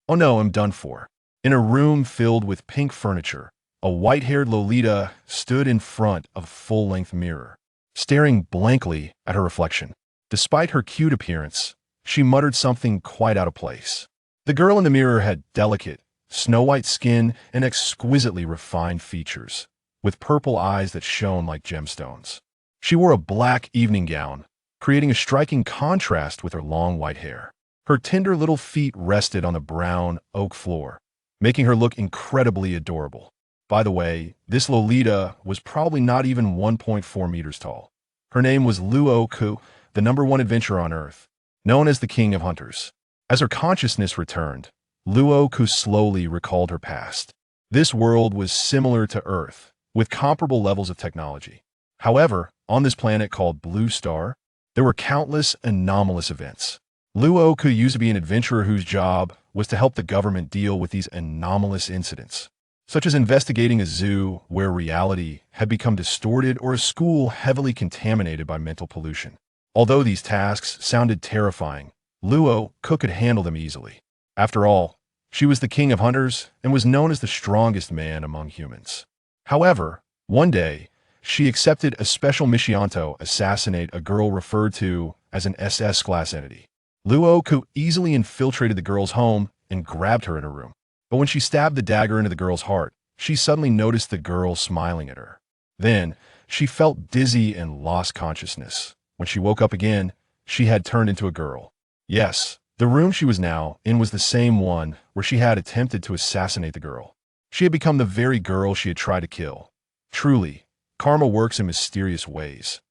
Oh no, I'm done for. In a room filled with pink furniture, a white-haired Lolita stood in front of a full-length mirror, staring blankly at her reflection. Despite her cute appearance, she muttered something quite out of place. The girl in the mirror had delicate, snow-white skin and exquisitely refined features, with purple eyes that shone like gemstones. She wore a black evening gown, creating a striking contrast with her long white hair. Her tender little feet rested on the brown oak floor, making her look incredibly adorable. By the way, this Lolita was probably not even 1.4 meters tall. Her name was Luokeke, the #1 adventurer on Earth, known as the King of Hunters. As her consciousness returned, Luokeke slowly recalled her past. This world was similar to Earth, with comparable levels of technology. However, on this planet called Blue Star, there were countless anomalous events. Luokeke used to be an adventurer whose job was to help the government deal with these anomalous incidents, such as investigating a zoo where reality had become distorted or a school heavily contaminated by mental pollution. Although these tasks sounded terrifying, Luokeke could handle them easily. After all, she was the king of hunters and was known as the strongest man among humans. However, one day, she accepted a special mission to assassinate a girl referred to as an SS-class entity. Luokeke easily infiltrated the girl's home and grabbed her in her room. But when she stabbed the dagger into the girl's heart, she suddenly noticed the girl smiling at her. Then, she felt dizzy and lost consciousness. When she woke up again, she had turned into a girl. Yes, the room she was now in was the same one where she had attempted to assassinate the girl. She had become the very girl she had tried to kill. Truly, karma works in mysterious ways.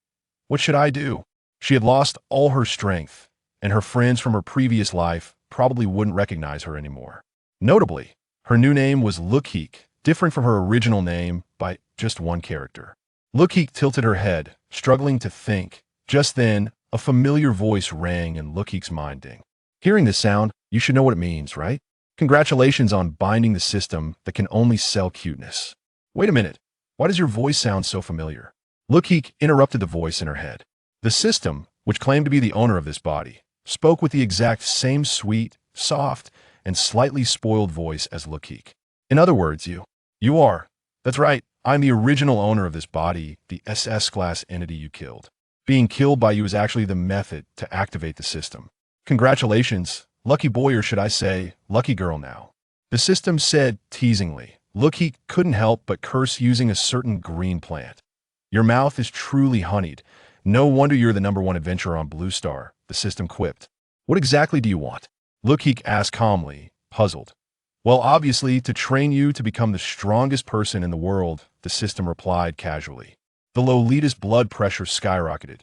What should I do? She had lost all her strength, and her friends from her previous life probably wouldn't recognize her anymore. Notably, her new name was Luokeke, different from her original name by just one character. Luokeke tilted her head, struggling to think. Just then, a familiar voice rang in Luokeke's mind. Ding. Hearing this sound, you should know what it means, right? Congratulations on binding the system that can only sell cuteness. Wait a minute. Why does your voice sound so familiar? Luokeke interrupted the voice in her head. The system, which claimed to be the owner of this body, spoke with the exact same sweet, soft, and slightly spoiled voice as Luokeke. In other words, you are. That's right. I'm the original owner of this body, the SS-class entity you killed. Being killed by you is actually the method to activate the system. Congratulations, lucky boy, or should I say, lucky girl now. The system said teasingly. Luokeke couldn't help but curse using a certain green plant. Your mouth is truly honeyed. No wonder you're the #1 adventurer on Blue Star, the system quipped. What exactly do you want? Luokeke asked calmly, puzzled. Well, obviously, to train you to become the strongest person in the world, the system replied casually. The Lolita's blood pressure skyrocketed.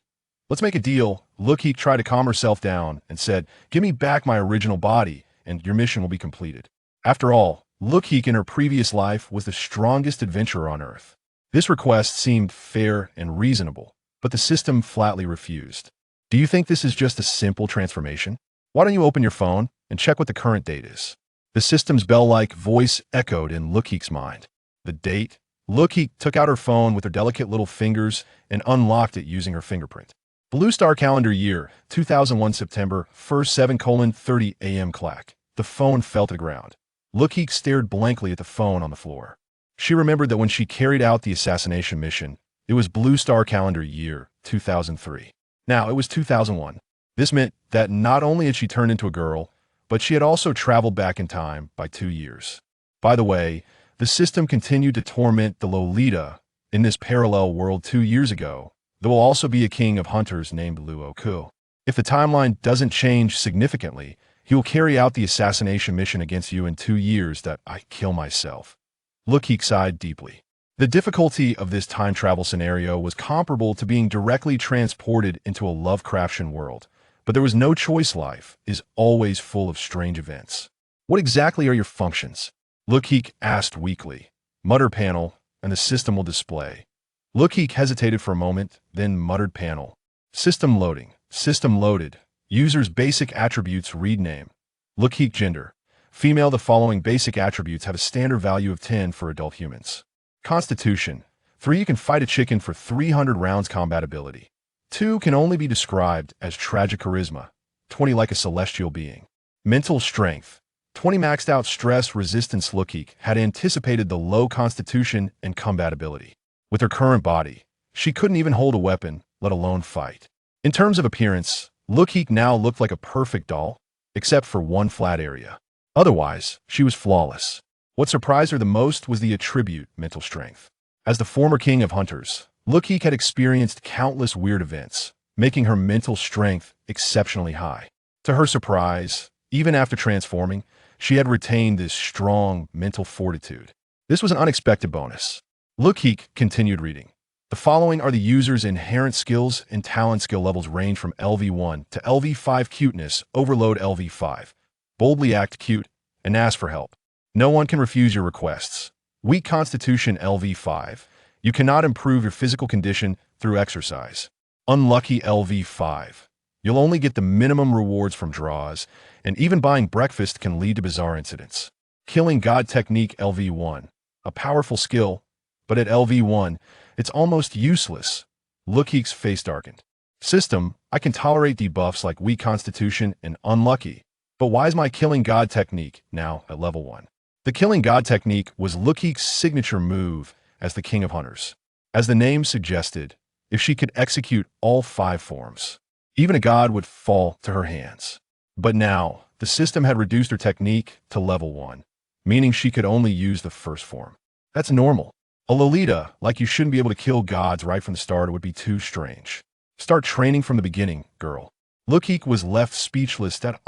Let's make a deal. Luokeke tried to calm herself down and said, give me back my original body, and your mission will be completed. After all, Luokeke in her previous life was the strongest adventurer on Earth. This request seemed fair and reasonable, but the system flatly refused. Do you think this is just a simple transformation? Why don't you open your phone and check what the current date is? The system's bell-like voice echoed in Luokeke's mind. The date? Luokeke took out her phone with her delicate little fingers and unlocked it using her fingerprint. Blue Star calendar year, 2001 September 1st 7:30 a.m. clack. The phone fell to the ground. Luokeke stared blankly at the phone on the floor. She remembered that when she carried out the assassination mission, it was Blue Star calendar year, 2003. Now, it was 2001. This meant that not only had she turned into a girl, but she had also traveled back in time by 2 years. By the way, the system continued to torment the Lolita in this parallel world 2 years ago. There will also be a king of hunters named Luokeke. If the timeline doesn't change significantly, he will carry out the assassination mission against you in 2 years that I kill myself. Luokeke sighed deeply. The difficulty of this time travel scenario was comparable to being directly transported into a Lovecraftian world, but there was no choice. Life is always full of strange events. What exactly are your functions? Luokeke asked weakly. Mutter panel, and the system will display. Luokeke hesitated for a moment, then muttered panel. System loading. System loaded. User's basic attributes read name. Luokeke gender. Female. The following basic attributes have a standard value of 10 for adult humans. Constitution. 3. You can fight a chicken for 300 rounds. Combat ability. 2. Can only be described as tragic charisma. 20. Like a celestial being. Mental strength. 20 maxed out stress resistance. Luokeke had anticipated the low constitution and combatability. With her current body, she couldn't even hold a weapon, let alone fight. In terms of appearance, Luokeke now looked like a perfect doll, except for one flat area. Otherwise, she was flawless. What surprised her the most was the attribute, mental strength. As the former king of hunters, Luokeke had experienced countless weird events, making her mental strength exceptionally high. To her surprise, even after transforming, she had retained this strong mental fortitude. This was an unexpected bonus. Luokeke continued reading. The following are the user's inherent skills and talent. Skill levels range from LV1 to LV5. Cuteness, overload LV5. Boldly act cute and ask for help. No one can refuse your requests. Weak constitution LV5. You cannot improve your physical condition through exercise. Unlucky LV5. You'll only get the minimum rewards from draws, and even buying breakfast can lead to bizarre incidents. Killing God technique LV1. A powerful skill, but at LV1, it's almost useless. Luokeke's face darkened. System, I can tolerate debuffs like weak constitution and unlucky, but why is my killing God technique now at level 1? The killing God technique was Luokeke's signature move as the king of hunters. As the name suggested, if she could execute all 5 forms, even a god would fall to her hands. But now, the system had reduced her technique to level 1, meaning she could only use the first form. That's normal. A Lolita, like you shouldn't be able to kill gods right from the start, would be too strange. Start training from the beginning, girl. Luokeke was left speechless at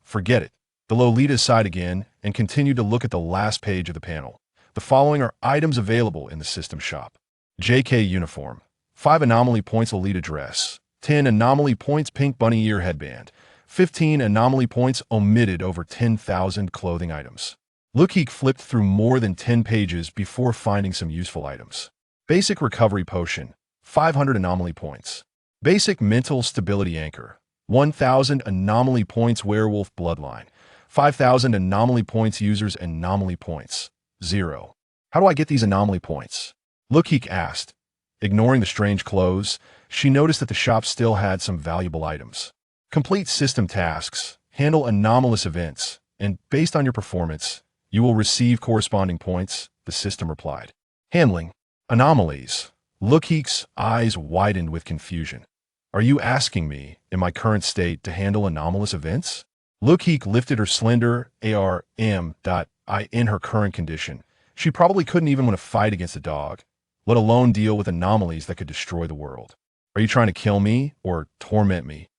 forget it. The Lolita sighed again and continued to look at the last page of the panel. The following are items available in the system shop. JK uniform. 5 anomaly points Lolita dress. 10 anomaly points pink bunny ear headband. 15 anomaly points omitted over 10,000 clothing items. Luokeke flipped through more than 10 pages before finding some useful items. Basic recovery potion. 500 anomaly points. Basic mental stability anchor. 1,000 anomaly points werewolf bloodline. 5,000 anomaly points users anomaly points. 0. How do I get these anomaly points? Luokeke asked. Ignoring the strange clothes, she noticed that the shop still had some valuable items. Complete system tasks, handle anomalous events, and based on your performance, you will receive corresponding points, the system replied. Handling anomalies. Luokeke's eyes widened with confusion. Are you asking me, in my current state, to handle anomalous events? Luokeke lifted her slender ARM.I in her current condition. She probably couldn't even want to fight against a dog, let alone deal with anomalies that could destroy the world. Are you trying to kill me or torment me?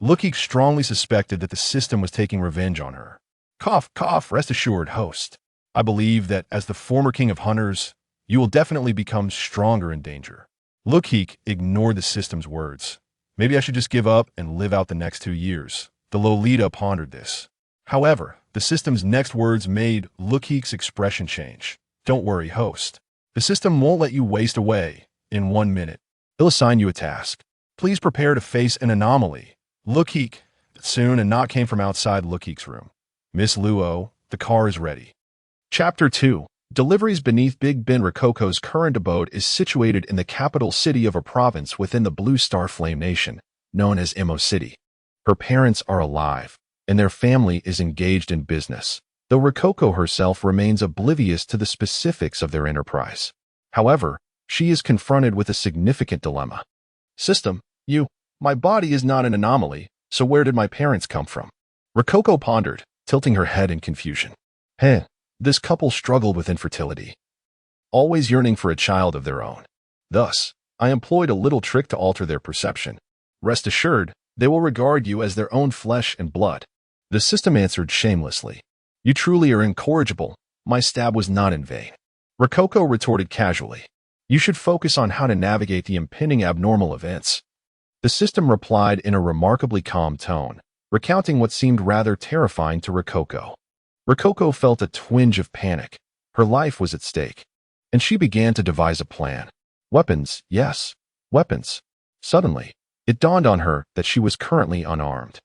Luokeke strongly suspected that the system was taking revenge on her. Cough, cough, rest assured, host. I believe that as the former king of hunters, you will definitely become stronger in danger. Luokeke ignored the system's words. Maybe I should just give up and live out the next 2 years. The Lolita pondered this. However, the system's next words made Luokeke's expression change. Don't worry, host. The system won't let you waste away in 1 minute. It'll assign you a task. Please prepare to face an anomaly. Luokeke. Soon a knock came from outside Luokeke's room. Miss Luo, the car is ready. Chapter 2. Deliveries. Beneath Big Ben. Rococo's current abode is situated in the capital city of a province within the Blue Star Flame Nation, known as Imo City. Her parents are alive, and their family is engaged in business, though Rococo herself remains oblivious to the specifics of their enterprise. However, she is confronted with a significant dilemma. System, my body is not an anomaly, so where did my parents come from? Rococo pondered, tilting her head in confusion. This couple struggled with infertility, always yearning for a child of their own. Thus, I employed a little trick to alter their perception. Rest assured, they will regard you as their own flesh and blood. The system answered shamelessly. You truly are incorrigible. My stab was not in vain. Rococo retorted casually. You should focus on how to navigate the impending abnormal events. The system replied in a remarkably calm tone, recounting what seemed rather terrifying to Rococo. Rococo felt a twinge of panic. Her life was at stake, and she began to devise a plan. Weapons, yes, weapons. Suddenly, it dawned on her that she was currently unarmed.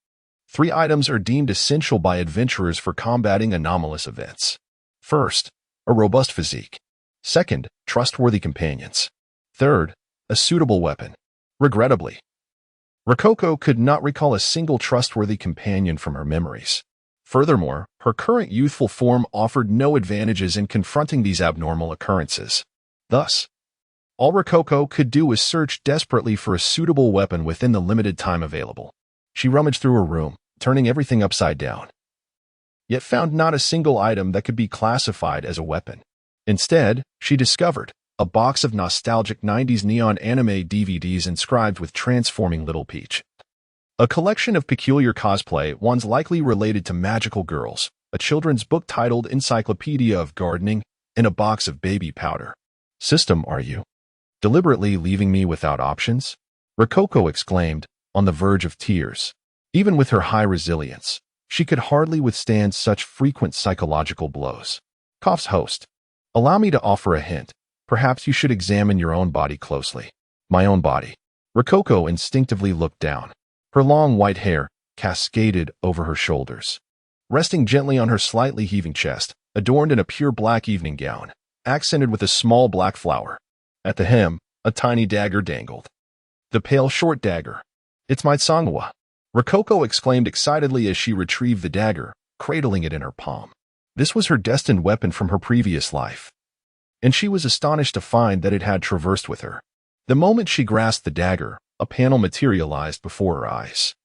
3 items are deemed essential by adventurers for combating anomalous events. First, a robust physique. Second, trustworthy companions. Third, a suitable weapon. Regrettably, Rococo could not recall a single trustworthy companion from her memories. Furthermore, her current youthful form offered no advantages in confronting these abnormal occurrences. Thus, all Rococo could do was search desperately for a suitable weapon within the limited time available. She rummaged through her room, turning everything upside down, yet found not a single item that could be classified as a weapon. Instead, she discovered a box of nostalgic 90s neon anime DVDs inscribed with Transforming Little Peach. A collection of peculiar cosplay, ones likely related to magical girls, a children's book titled Encyclopedia of Gardening, and a box of baby powder. System, are you deliberately leaving me without options? Rococo exclaimed, on the verge of tears. Even with her high resilience, she could hardly withstand such frequent psychological blows. Cough's host. Allow me to offer a hint. Perhaps you should examine your own body closely. My own body. Rococo instinctively looked down. Her long white hair cascaded over her shoulders, resting gently on her slightly heaving chest, adorned in a pure black evening gown, accented with a small black flower. At the hem, a tiny dagger dangled. The pale short dagger. It's my Sangwa. Rococo exclaimed excitedly as she retrieved the dagger, cradling it in her palm. This was her destined weapon from her previous life, and she was astonished to find that it had traversed with her. The moment she grasped the dagger, a panel materialized before her eyes.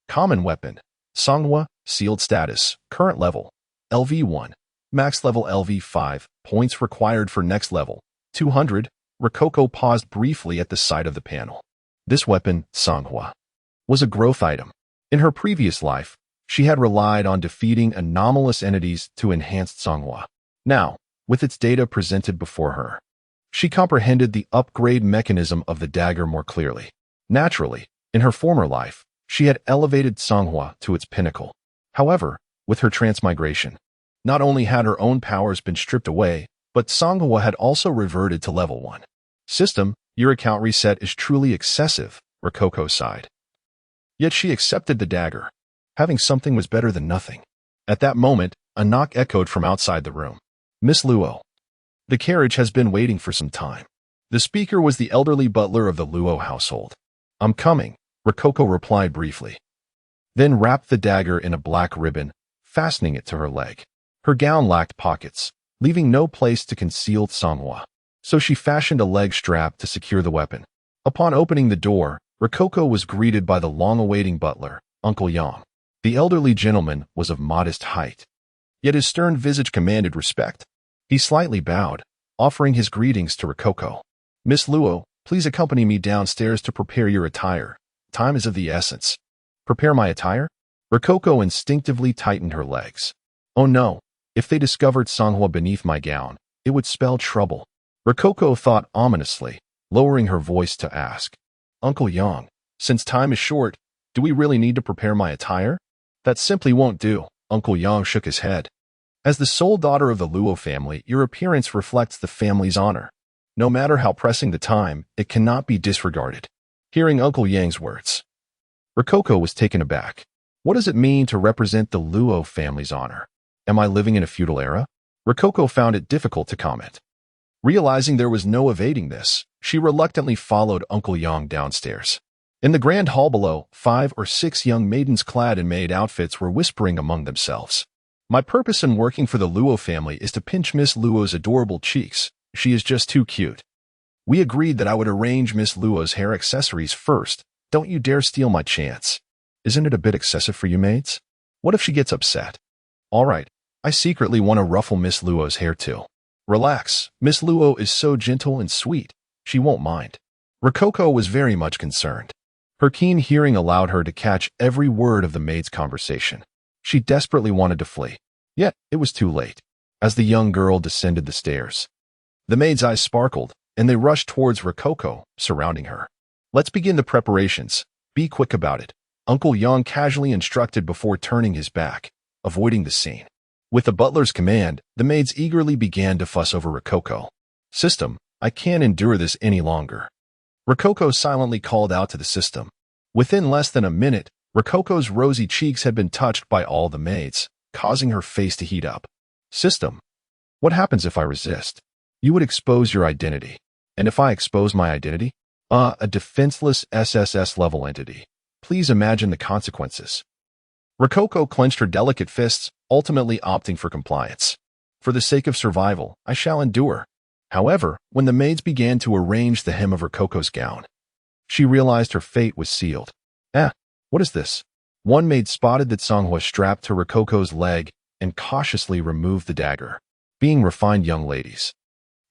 Common weapon. Sangwa, sealed status, current level, LV1, max level LV5, points required for next level, 200. Rococo paused briefly at the sight of the panel. This weapon, Sangwa, was a growth item. In her previous life, she had relied on defeating anomalous entities to enhance Sangwa. Now, with its data presented before her, she comprehended the upgrade mechanism of the dagger more clearly. Naturally, in her former life, she had elevated Sangwa to its pinnacle. However, with her transmigration, not only had her own powers been stripped away, but Sangwa had also reverted to level 1. System, your account reset is truly excessive, Rococo sighed. Yet she accepted the dagger. Having something was better than nothing. At that moment, a knock echoed from outside the room. Miss Luo. The carriage has been waiting for some time. The speaker was the elderly butler of the Luo household. I'm coming, Rococo replied briefly, then wrapped the dagger in a black ribbon, fastening it to her leg. Her gown lacked pockets, leaving no place to conceal Sangwa, so she fashioned a leg strap to secure the weapon. Upon opening the door, Rococo was greeted by the long-awaiting butler, Uncle Yang. The elderly gentleman was of modest height, yet his stern visage commanded respect. He slightly bowed, offering his greetings to Rococo. Miss Luo, please accompany me downstairs to prepare your attire. Time is of the essence. Prepare my attire? Rococo instinctively tightened her legs. Oh no, if they discovered Sangwa beneath my gown, it would spell trouble. Rococo thought ominously, lowering her voice to ask, Uncle Yang, since time is short, do we really need to prepare my attire? That simply won't do. Uncle Yang shook his head. As the sole daughter of the Luo family, your appearance reflects the family's honor. No matter how pressing the time, it cannot be disregarded. Hearing Uncle Yang's words, Rococo was taken aback. What does it mean to represent the Luo family's honor? Am I living in a feudal era? Rococo found it difficult to comment. Realizing there was no evading this, she reluctantly followed Uncle Yang downstairs. In the grand hall below, 5 or 6 young maidens clad in maid outfits were whispering among themselves. My purpose in working for the Luo family is to pinch Miss Luo's adorable cheeks. She is just too cute. We agreed that I would arrange Miss Luo's hair accessories first. Don't you dare steal my chance. Isn't it a bit excessive for you maids? What if she gets upset? All right, I secretly want to ruffle Miss Luo's hair too. Relax, Miss Luo is so gentle and sweet. She won't mind. Rococo was very much concerned. Her keen hearing allowed her to catch every word of the maid's conversation. She desperately wanted to flee. Yet, it was too late. As the young girl descended the stairs, the maid's eyes sparkled, and they rushed towards Rococo, surrounding her. Let's begin the preparations. Be quick about it, Uncle Yang casually instructed before turning his back, avoiding the scene. With the butler's command, the maids eagerly began to fuss over Rococo. System, I can't endure this any longer. Rococo silently called out to the system. Within less than a minute, Rococo's rosy cheeks had been touched by all the maids, causing her face to heat up. System, what happens if I resist? You would expose your identity. And if I expose my identity? A defenseless SSS-level entity. Please imagine the consequences. Rococo clenched her delicate fists, ultimately opting for compliance. For the sake of survival, I shall endure. However, when the maids began to arrange the hem of Rococo's gown, she realized her fate was sealed. What is this? One maid spotted that Songhua strapped to Rococo's leg and cautiously removed the dagger. Being refined young ladies,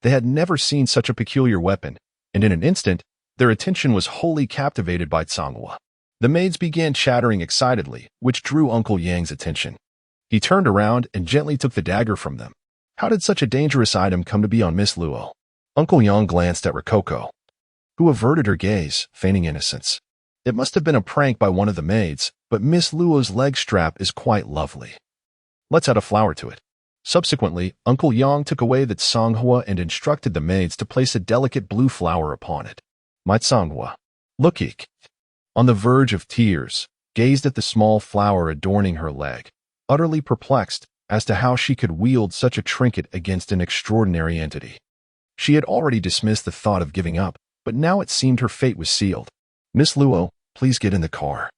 they had never seen such a peculiar weapon, and in an instant, their attention was wholly captivated by Songhua. The maids began chattering excitedly, which drew Uncle Yang's attention. He turned around and gently took the dagger from them. How did such a dangerous item come to be on Miss Luo? Uncle Yang glanced at Rococo, who averted her gaze, feigning innocence. It must have been a prank by one of the maids, but Miss Luo's leg strap is quite lovely. Let's add a flower to it. Subsequently, Uncle Yang took away that Songhua and instructed the maids to place a delicate blue flower upon it. My Songhua, Luokeke, on the verge of tears, gazed at the small flower adorning her leg, utterly perplexed as to how she could wield such a trinket against an extraordinary entity. She had already dismissed the thought of giving up, but now it seemed her fate was sealed. Miss Luo, please get in the car.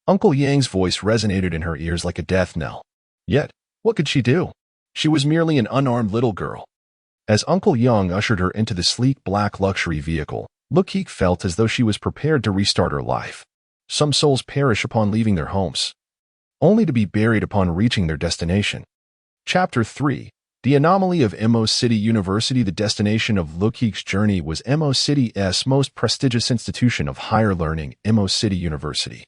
Uncle Yang's voice resonated in her ears like a death knell. Yet, what could she do? She was merely an unarmed little girl. As Uncle Yang ushered her into the sleek black luxury vehicle, Luokeke felt as though she was prepared to restart her life. Some souls perish upon leaving their homes, only to be buried upon reaching their destination. Chapter 3. The Anomaly of Mo City University. The destination of Luokeke's journey was Mo City's most prestigious institution of higher learning, Mo City University.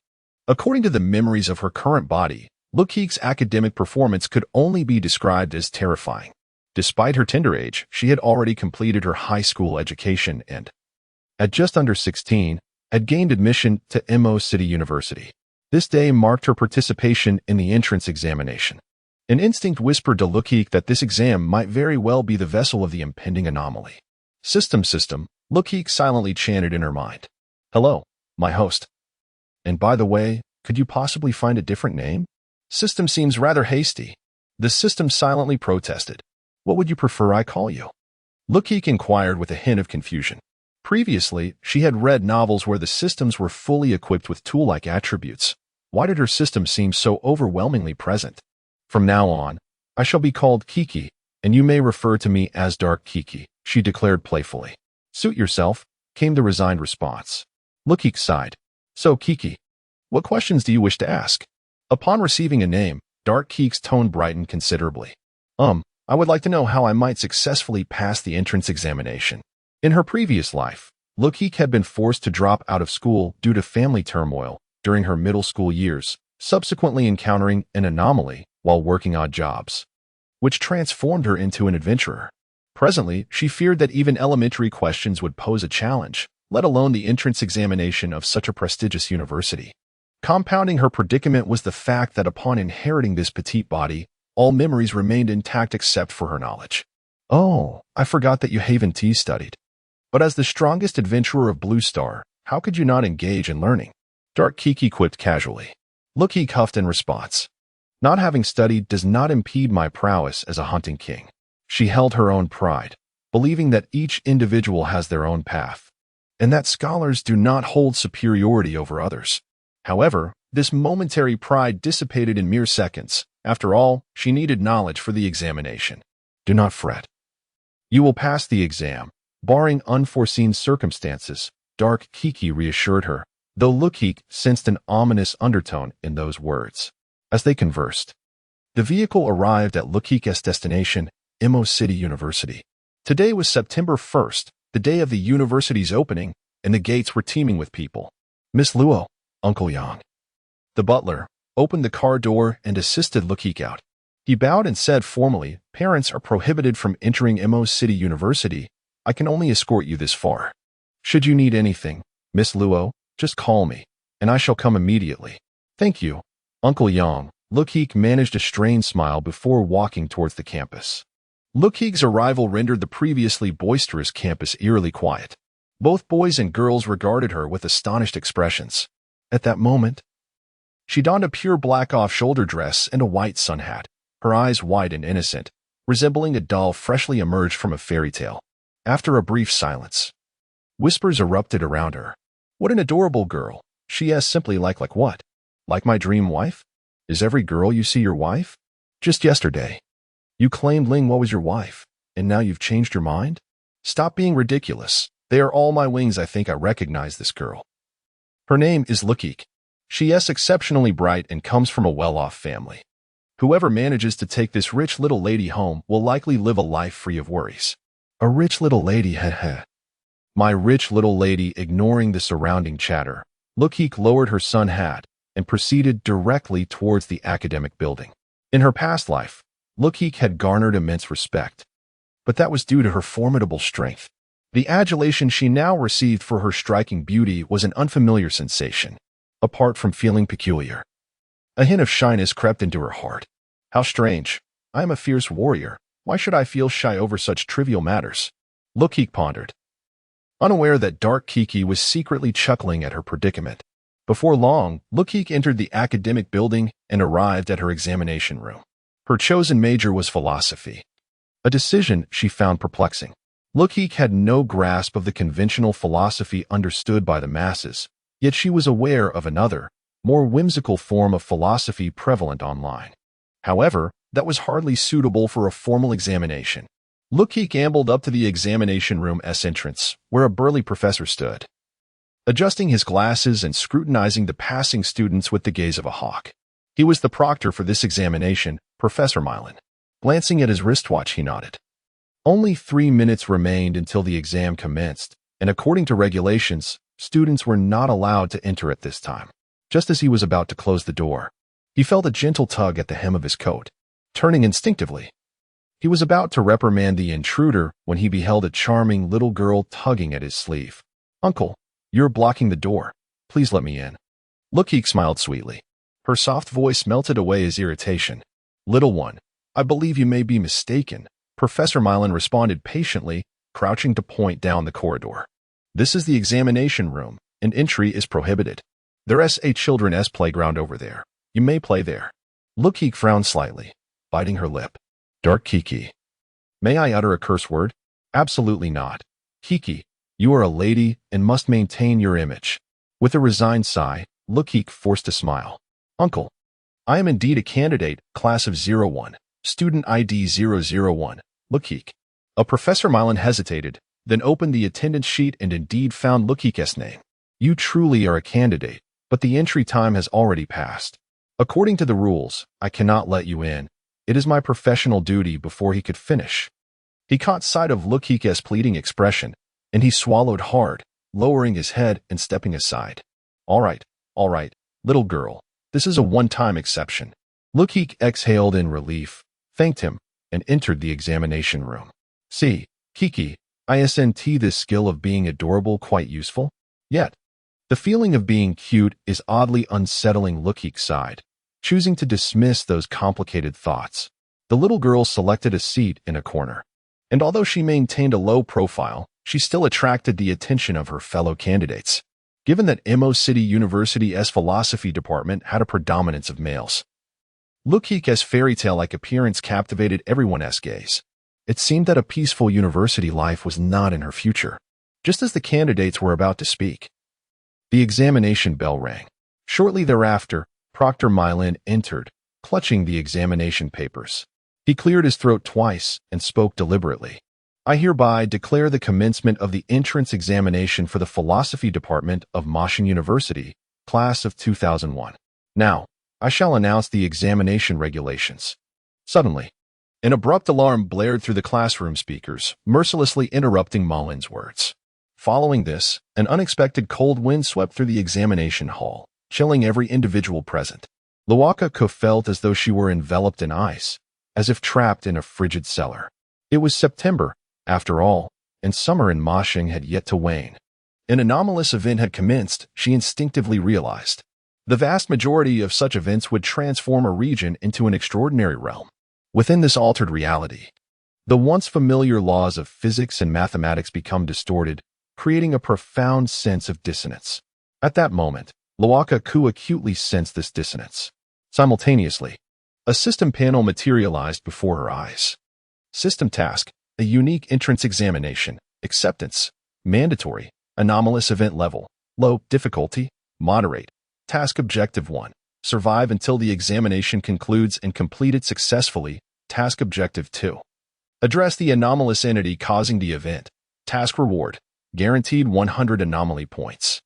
According to the memories of her current body, Luokeke's academic performance could only be described as terrifying. Despite her tender age, she had already completed her high school education and, at just under 16, had gained admission to Mo City University. This day marked her participation in the entrance examination. An instinct whispered to Luokeke that this exam might very well be the vessel of the impending anomaly. System, Luokeke silently chanted in her mind. Hello, my host. And by the way, could you possibly find a different name? System seems rather hasty. The system silently protested. What would you prefer I call you? Luokeke inquired with a hint of confusion. Previously, she had read novels where the systems were fully equipped with tool-like attributes. Why did her system seem so overwhelmingly present? From now on, I shall be called Kiki, and you may refer to me as Dark Kiki, she declared playfully. Suit yourself, came the resigned response. Luokeke sighed. So, Kiki, what questions do you wish to ask? Upon receiving a name, Dark Kiki's tone brightened considerably. I would like to know how I might successfully pass the entrance examination. In her previous life, Luokeke had been forced to drop out of school due to family turmoil during her middle school years, subsequently encountering an anomaly while working odd jobs, which transformed her into an adventurer. Presently, she feared that even elementary questions would pose a challenge, let alone the entrance examination of such a prestigious university. Compounding her predicament was the fact that upon inheriting this petite body, all memories remained intact except for her knowledge. Oh, I forgot that you Haven T studied. But as the strongest adventurer of Blue Star, how could you not engage in learning? Dark Kiki quipped casually. Luokeke huffed in response. Not having studied does not impede my prowess as a hunting king. She held her own pride, believing that each individual has their own path, and that scholars do not hold superiority over others. However, this momentary pride dissipated in mere seconds. After all, she needed knowledge for the examination. Do not fret. You will pass the exam, barring unforeseen circumstances, Dark Kiki reassured her, though Luokeke sensed an ominous undertone in those words. As they conversed, the vehicle arrived at Luokeke's destination, Mo City University. Today was September 1st, the day of the university's opening, and the gates were teeming with people. Miss Luo, Uncle Yang. The butler opened the car door and assisted Luokeke out. He bowed and said formally, parents are prohibited from entering Mo City University. I can only escort you this far. Should you need anything, Miss Luo, just call me, and I shall come immediately. Thank you, Uncle Yang. Luokeke managed a strained smile before walking towards the campus. Luokeke's arrival rendered the previously boisterous campus eerily quiet. Both boys and girls regarded her with astonished expressions. At that moment, she donned a pure black off-shoulder dress and a white sun hat, her eyes wide and innocent, resembling a doll freshly emerged from a fairy tale. After a brief silence, whispers erupted around her. What an adorable girl. She is simply like what? Like my dream wife? Is every girl you see your wife? Just yesterday, you claimed Ling was your wife, and now you've changed your mind? Stop being ridiculous. They are all my wings. I think I recognize this girl. Her name is Luokeke. She is exceptionally bright and comes from a well-off family. Whoever manages to take this rich little lady home will likely live a life free of worries. A rich little lady, heh. My rich little lady. Ignoring the surrounding chatter, Luokeke lowered her sun hat and proceeded directly towards the academic building. In her past life, Luokeke had garnered immense respect, but that was due to her formidable strength. The adulation she now received for her striking beauty was an unfamiliar sensation, apart from feeling peculiar. A hint of shyness crept into her heart. How strange. I am a fierce warrior. Why should I feel shy over such trivial matters? Luokeke pondered, unaware that Dark Kiki was secretly chuckling at her predicament. Before long, Luokeke entered the academic building and arrived at her examination room. Her chosen major was philosophy, a decision she found perplexing. Luokeke had no grasp of the conventional philosophy understood by the masses, yet she was aware of another, more whimsical form of philosophy prevalent online. However, that was hardly suitable for a formal examination. Luokeke ambled up to the examination room's entrance, where a burly professor stood, adjusting his glasses and scrutinizing the passing students with the gaze of a hawk. He was the proctor for this examination, Professor Milan. Glancing at his wristwatch, he nodded. Only 3 minutes remained until the exam commenced, and according to regulations, students were not allowed to enter at this time. Just as he was about to close the door, he felt a gentle tug at the hem of his coat. Turning instinctively, he was about to reprimand the intruder when he beheld a charming little girl tugging at his sleeve. "Uncle, you're blocking the door. Please let me in." Luokeke smiled sweetly. Her soft voice melted away his irritation. "Little one, I believe you may be mistaken," Professor Milan responded patiently, crouching to point down the corridor. "This is the examination room, and entry is prohibited. There's a children's playground over there. You may play there." Luokeke frowned slightly, biting her lip. "Dark Kiki. May I utter a curse word?" "Absolutely not. Kiki, you are a lady and must maintain your image." With a resigned sigh, Luokeke forced a smile. "Uncle, I am indeed a candidate, class of 01, student ID 001, Luokeke." Professor Milan hesitated, then opened the attendance sheet and indeed found Luokeke's name. "You truly are a candidate, but the entry time has already passed. According to the rules, I cannot let you in. It is my professional duty." Before he could finish, he caught sight of Luokeke's pleading expression, and he swallowed hard, lowering his head and stepping aside. All right, little girl. This is a one-time exception." Luokeke exhaled in relief, thanked him, and entered the examination room. "See, Kiki, isn't this skill of being adorable quite useful? Yet, the feeling of being cute is oddly unsettling." Luokeke sighed, choosing to dismiss those complicated thoughts. The little girl selected a seat in a corner, and although she maintained a low profile, she still attracted the attention of her fellow candidates. Given that Imo City University's philosophy department had a predominance of males, Luokeke's fairy tale-like appearance captivated everyone's gaze. It seemed that a peaceful university life was not in her future. Just as the candidates were about to speak, the examination bell rang. Shortly thereafter, Proctor Milan entered, clutching the examination papers. He cleared his throat twice and spoke deliberately. "I hereby declare the commencement of the entrance examination for the philosophy department of Moshan University, class of 2001. Now, I shall announce the examination regulations." Suddenly, an abrupt alarm blared through the classroom speakers, mercilessly interrupting Malin's words. Following this, an unexpected cold wind swept through the examination hall, chilling every individual present. Luokeke felt as though she were enveloped in ice, as if trapped in a frigid cellar. It was September, after all, and summer in Moshan had yet to wane. An anomalous event had commenced, she instinctively realized. The vast majority of such events would transform a region into an extraordinary realm. Within this altered reality, the once familiar laws of physics and mathematics become distorted, creating a profound sense of dissonance. At that moment, Luokeke acutely sensed this dissonance. Simultaneously, a system panel materialized before her eyes. System task: a unique entrance examination. Acceptance: mandatory. Anomalous event level: low. Difficulty: moderate. Task objective 1: Survive until the examination concludes and complete it successfully. Task Objective 2. Address the anomalous entity causing the event. Task Reward. Guaranteed 100 anomaly points.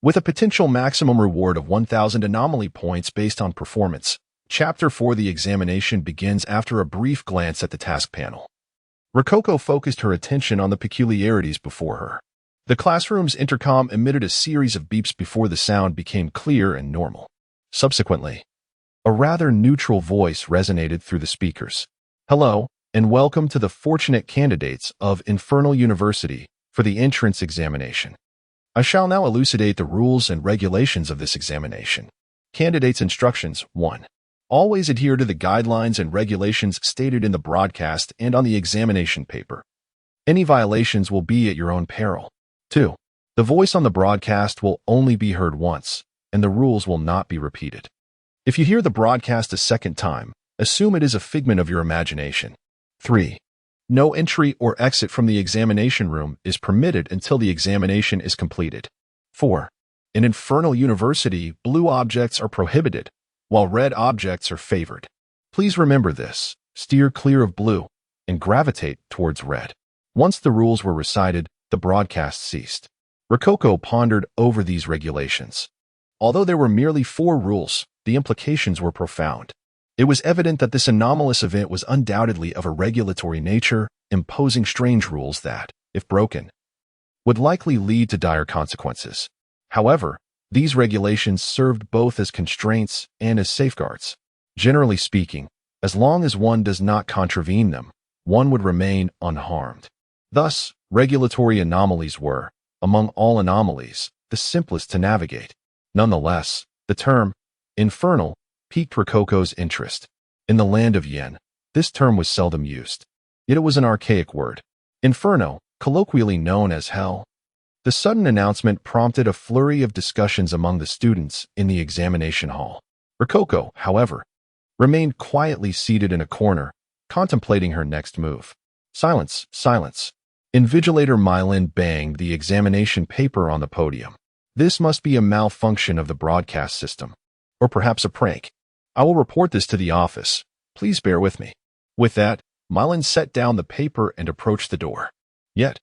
With a potential maximum reward of 1,000 anomaly points based on performance, Chapter 4 The examination begins after a brief glance at the task panel. Rococo focused her attention on the peculiarities before her. The classroom's intercom emitted a series of beeps before the sound became clear and normal. Subsequently, a rather neutral voice resonated through the speakers. Hello, and welcome to the fortunate candidates of Infernal University for the entrance examination. I shall now elucidate the rules and regulations of this examination. Candidates' instructions. 1. Always adhere to the guidelines and regulations stated in the broadcast and on the examination paper. Any violations will be at your own peril. 2. The voice on the broadcast will only be heard once, and the rules will not be repeated. If you hear the broadcast a second time, assume it is a figment of your imagination. 3. No entry or exit from the examination room is permitted until the examination is completed. 4. In Infernal University, blue objects are prohibited, while red objects are favored. Please remember this, steer clear of blue, and gravitate towards red. Once the rules were recited, the broadcast ceased. Rococo pondered over these regulations. Although there were merely 4 rules, the implications were profound. It was evident that this anomalous event was undoubtedly of a regulatory nature, imposing strange rules that, if broken, would likely lead to dire consequences. However, these regulations served both as constraints and as safeguards. Generally speaking, as long as one does not contravene them, one would remain unharmed. Thus, regulatory anomalies were, among all anomalies, the simplest to navigate. Nonetheless, the term infernal piqued Rococo's interest. In the land of Yen, this term was seldom used. Yet it was an archaic word. Inferno, colloquially known as hell. The sudden announcement prompted a flurry of discussions among the students in the examination hall. Rococo, however, remained quietly seated in a corner, contemplating her next move. Silence, silence. Invigilator Mylin banged the examination paper on the podium. This must be a malfunction of the broadcast system, or perhaps a prank. I will report this to the office. Please bear with me. With that, Mylin set down the paper and approached the door. Yet,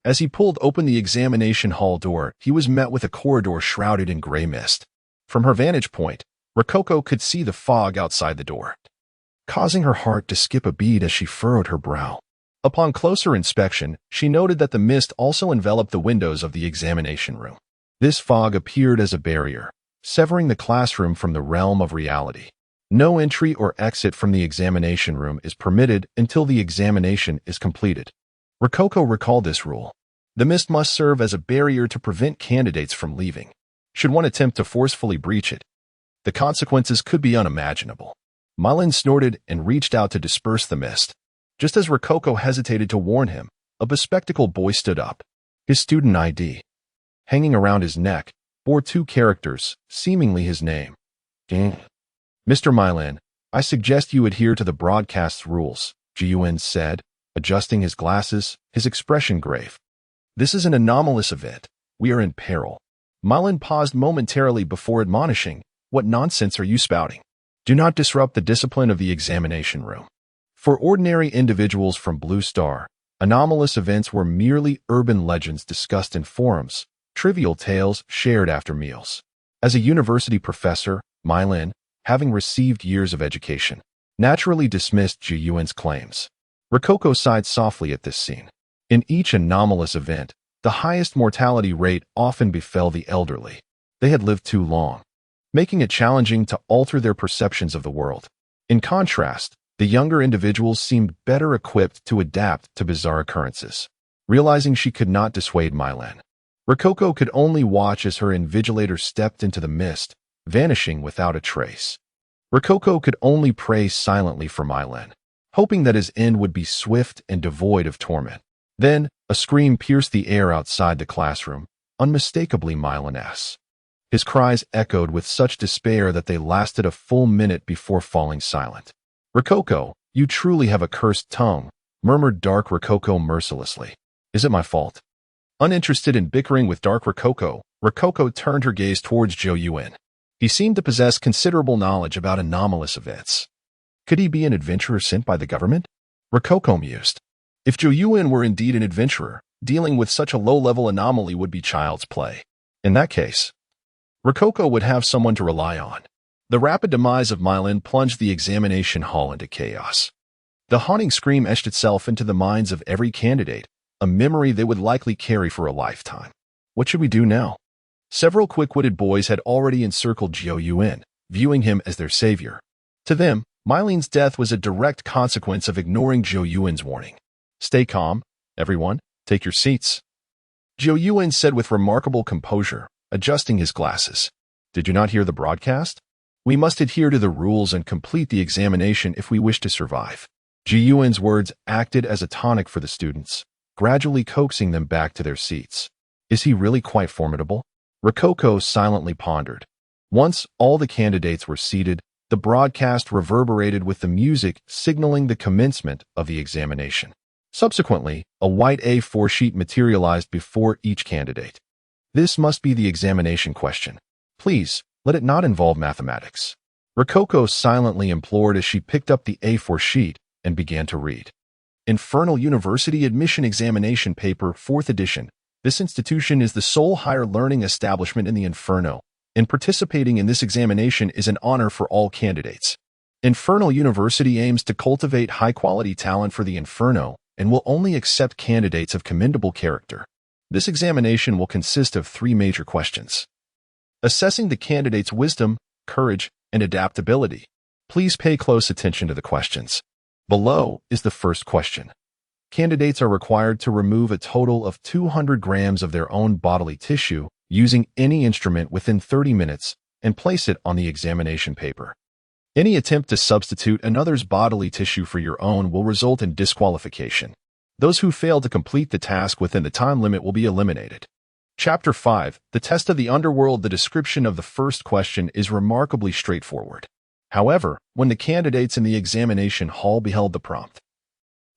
as he pulled open the examination hall door, he was met with a corridor shrouded in gray mist. From her vantage point, Rococo could see the fog outside the door, causing her heart to skip a beat as she furrowed her brow. Upon closer inspection, she noted that the mist also enveloped the windows of the examination room. This fog appeared as a barrier, severing the classroom from the realm of reality. No entry or exit from the examination room is permitted until the examination is completed. Rococo recalled this rule. The mist must serve as a barrier to prevent candidates from leaving. Should one attempt to forcefully breach it, the consequences could be unimaginable. Mylin snorted and reached out to disperse the mist. Just as Rococo hesitated to warn him, a bespectacled boy stood up. His student ID, hanging around his neck, bore 2 characters, seemingly his name. Mr. Mylin, I suggest you adhere to the broadcast's rules, Jiyuan said, adjusting his glasses, his expression grave. This is an anomalous event. We are in peril. Mylin paused momentarily before admonishing, what nonsense are you spouting? Do not disrupt the discipline of the examination room. For ordinary individuals from Blue Star, anomalous events were merely urban legends discussed in forums, trivial tales shared after meals. As a university professor, Mylin, having received years of education, naturally dismissed Jiyuan's claims. Rococo sighed softly at this scene. In each anomalous event, the highest mortality rate often befell the elderly. They had lived too long, making it challenging to alter their perceptions of the world. In contrast, the younger individuals seemed better equipped to adapt to bizarre occurrences. Realizing she could not dissuade Mylin, Rococo could only watch as her invigilator stepped into the mist, vanishing without a trace. Rococo could only pray silently for Mylin, hoping that his end would be swift and devoid of torment. Then, a scream pierced the air outside the classroom, unmistakably Mylin's. His cries echoed with such despair that they lasted a full minute before falling silent. Rococo, you truly have a cursed tongue, murmured Dark Rococo mercilessly. Is it my fault? Uninterested in bickering with Dark Rococo, Rococo turned her gaze towards Zhou Yuan. He seemed to possess considerable knowledge about anomalous events. Could he be an adventurer sent by the government? Rococo mused. If Zhou Yuan were indeed an adventurer, dealing with such a low-level anomaly would be child's play. In that case, Rococo would have someone to rely on. The rapid demise of Mylin plunged the examination hall into chaos. The haunting scream etched itself into the minds of every candidate, a memory they would likely carry for a lifetime. What should we do now? Several quick-witted boys had already encircled Zhou Yuan, viewing him as their savior. To them, Mylin's death was a direct consequence of ignoring Zhou Yuan's warning. Stay calm, everyone. Take your seats. Zhou Yuan said with remarkable composure, adjusting his glasses. Did you not hear the broadcast? We must adhere to the rules and complete the examination if we wish to survive. Zhou Yuan's words acted as a tonic for the students, gradually coaxing them back to their seats. Is he really quite formidable? Rococo silently pondered. Once all the candidates were seated, the broadcast reverberated with the music signaling the commencement of the examination. Subsequently, a white A4 sheet materialized before each candidate. This must be the examination question. Please, let it not involve mathematics. Rococo silently implored as she picked up the A4 sheet and began to read. Infernal University Admission Examination Paper, 4th edition. This institution is the sole higher learning establishment in the Inferno, and participating in this examination is an honor for all candidates. Infernal University aims to cultivate high-quality talent for the Inferno and will only accept candidates of commendable character. This examination will consist of 3 major questions. Assessing the candidate's wisdom, courage, and adaptability. Please pay close attention to the questions. Below is the first question. Candidates are required to remove a total of 200 grams of their own bodily tissue using any instrument within 30 minutes and place it on the examination paper. Any attempt to substitute another's bodily tissue for your own will result in disqualification. Those who fail to complete the task within the time limit will be eliminated. Chapter 5, The Test of the Underworld. The description of the first question is remarkably straightforward. However, when the candidates in the examination hall beheld the prompt,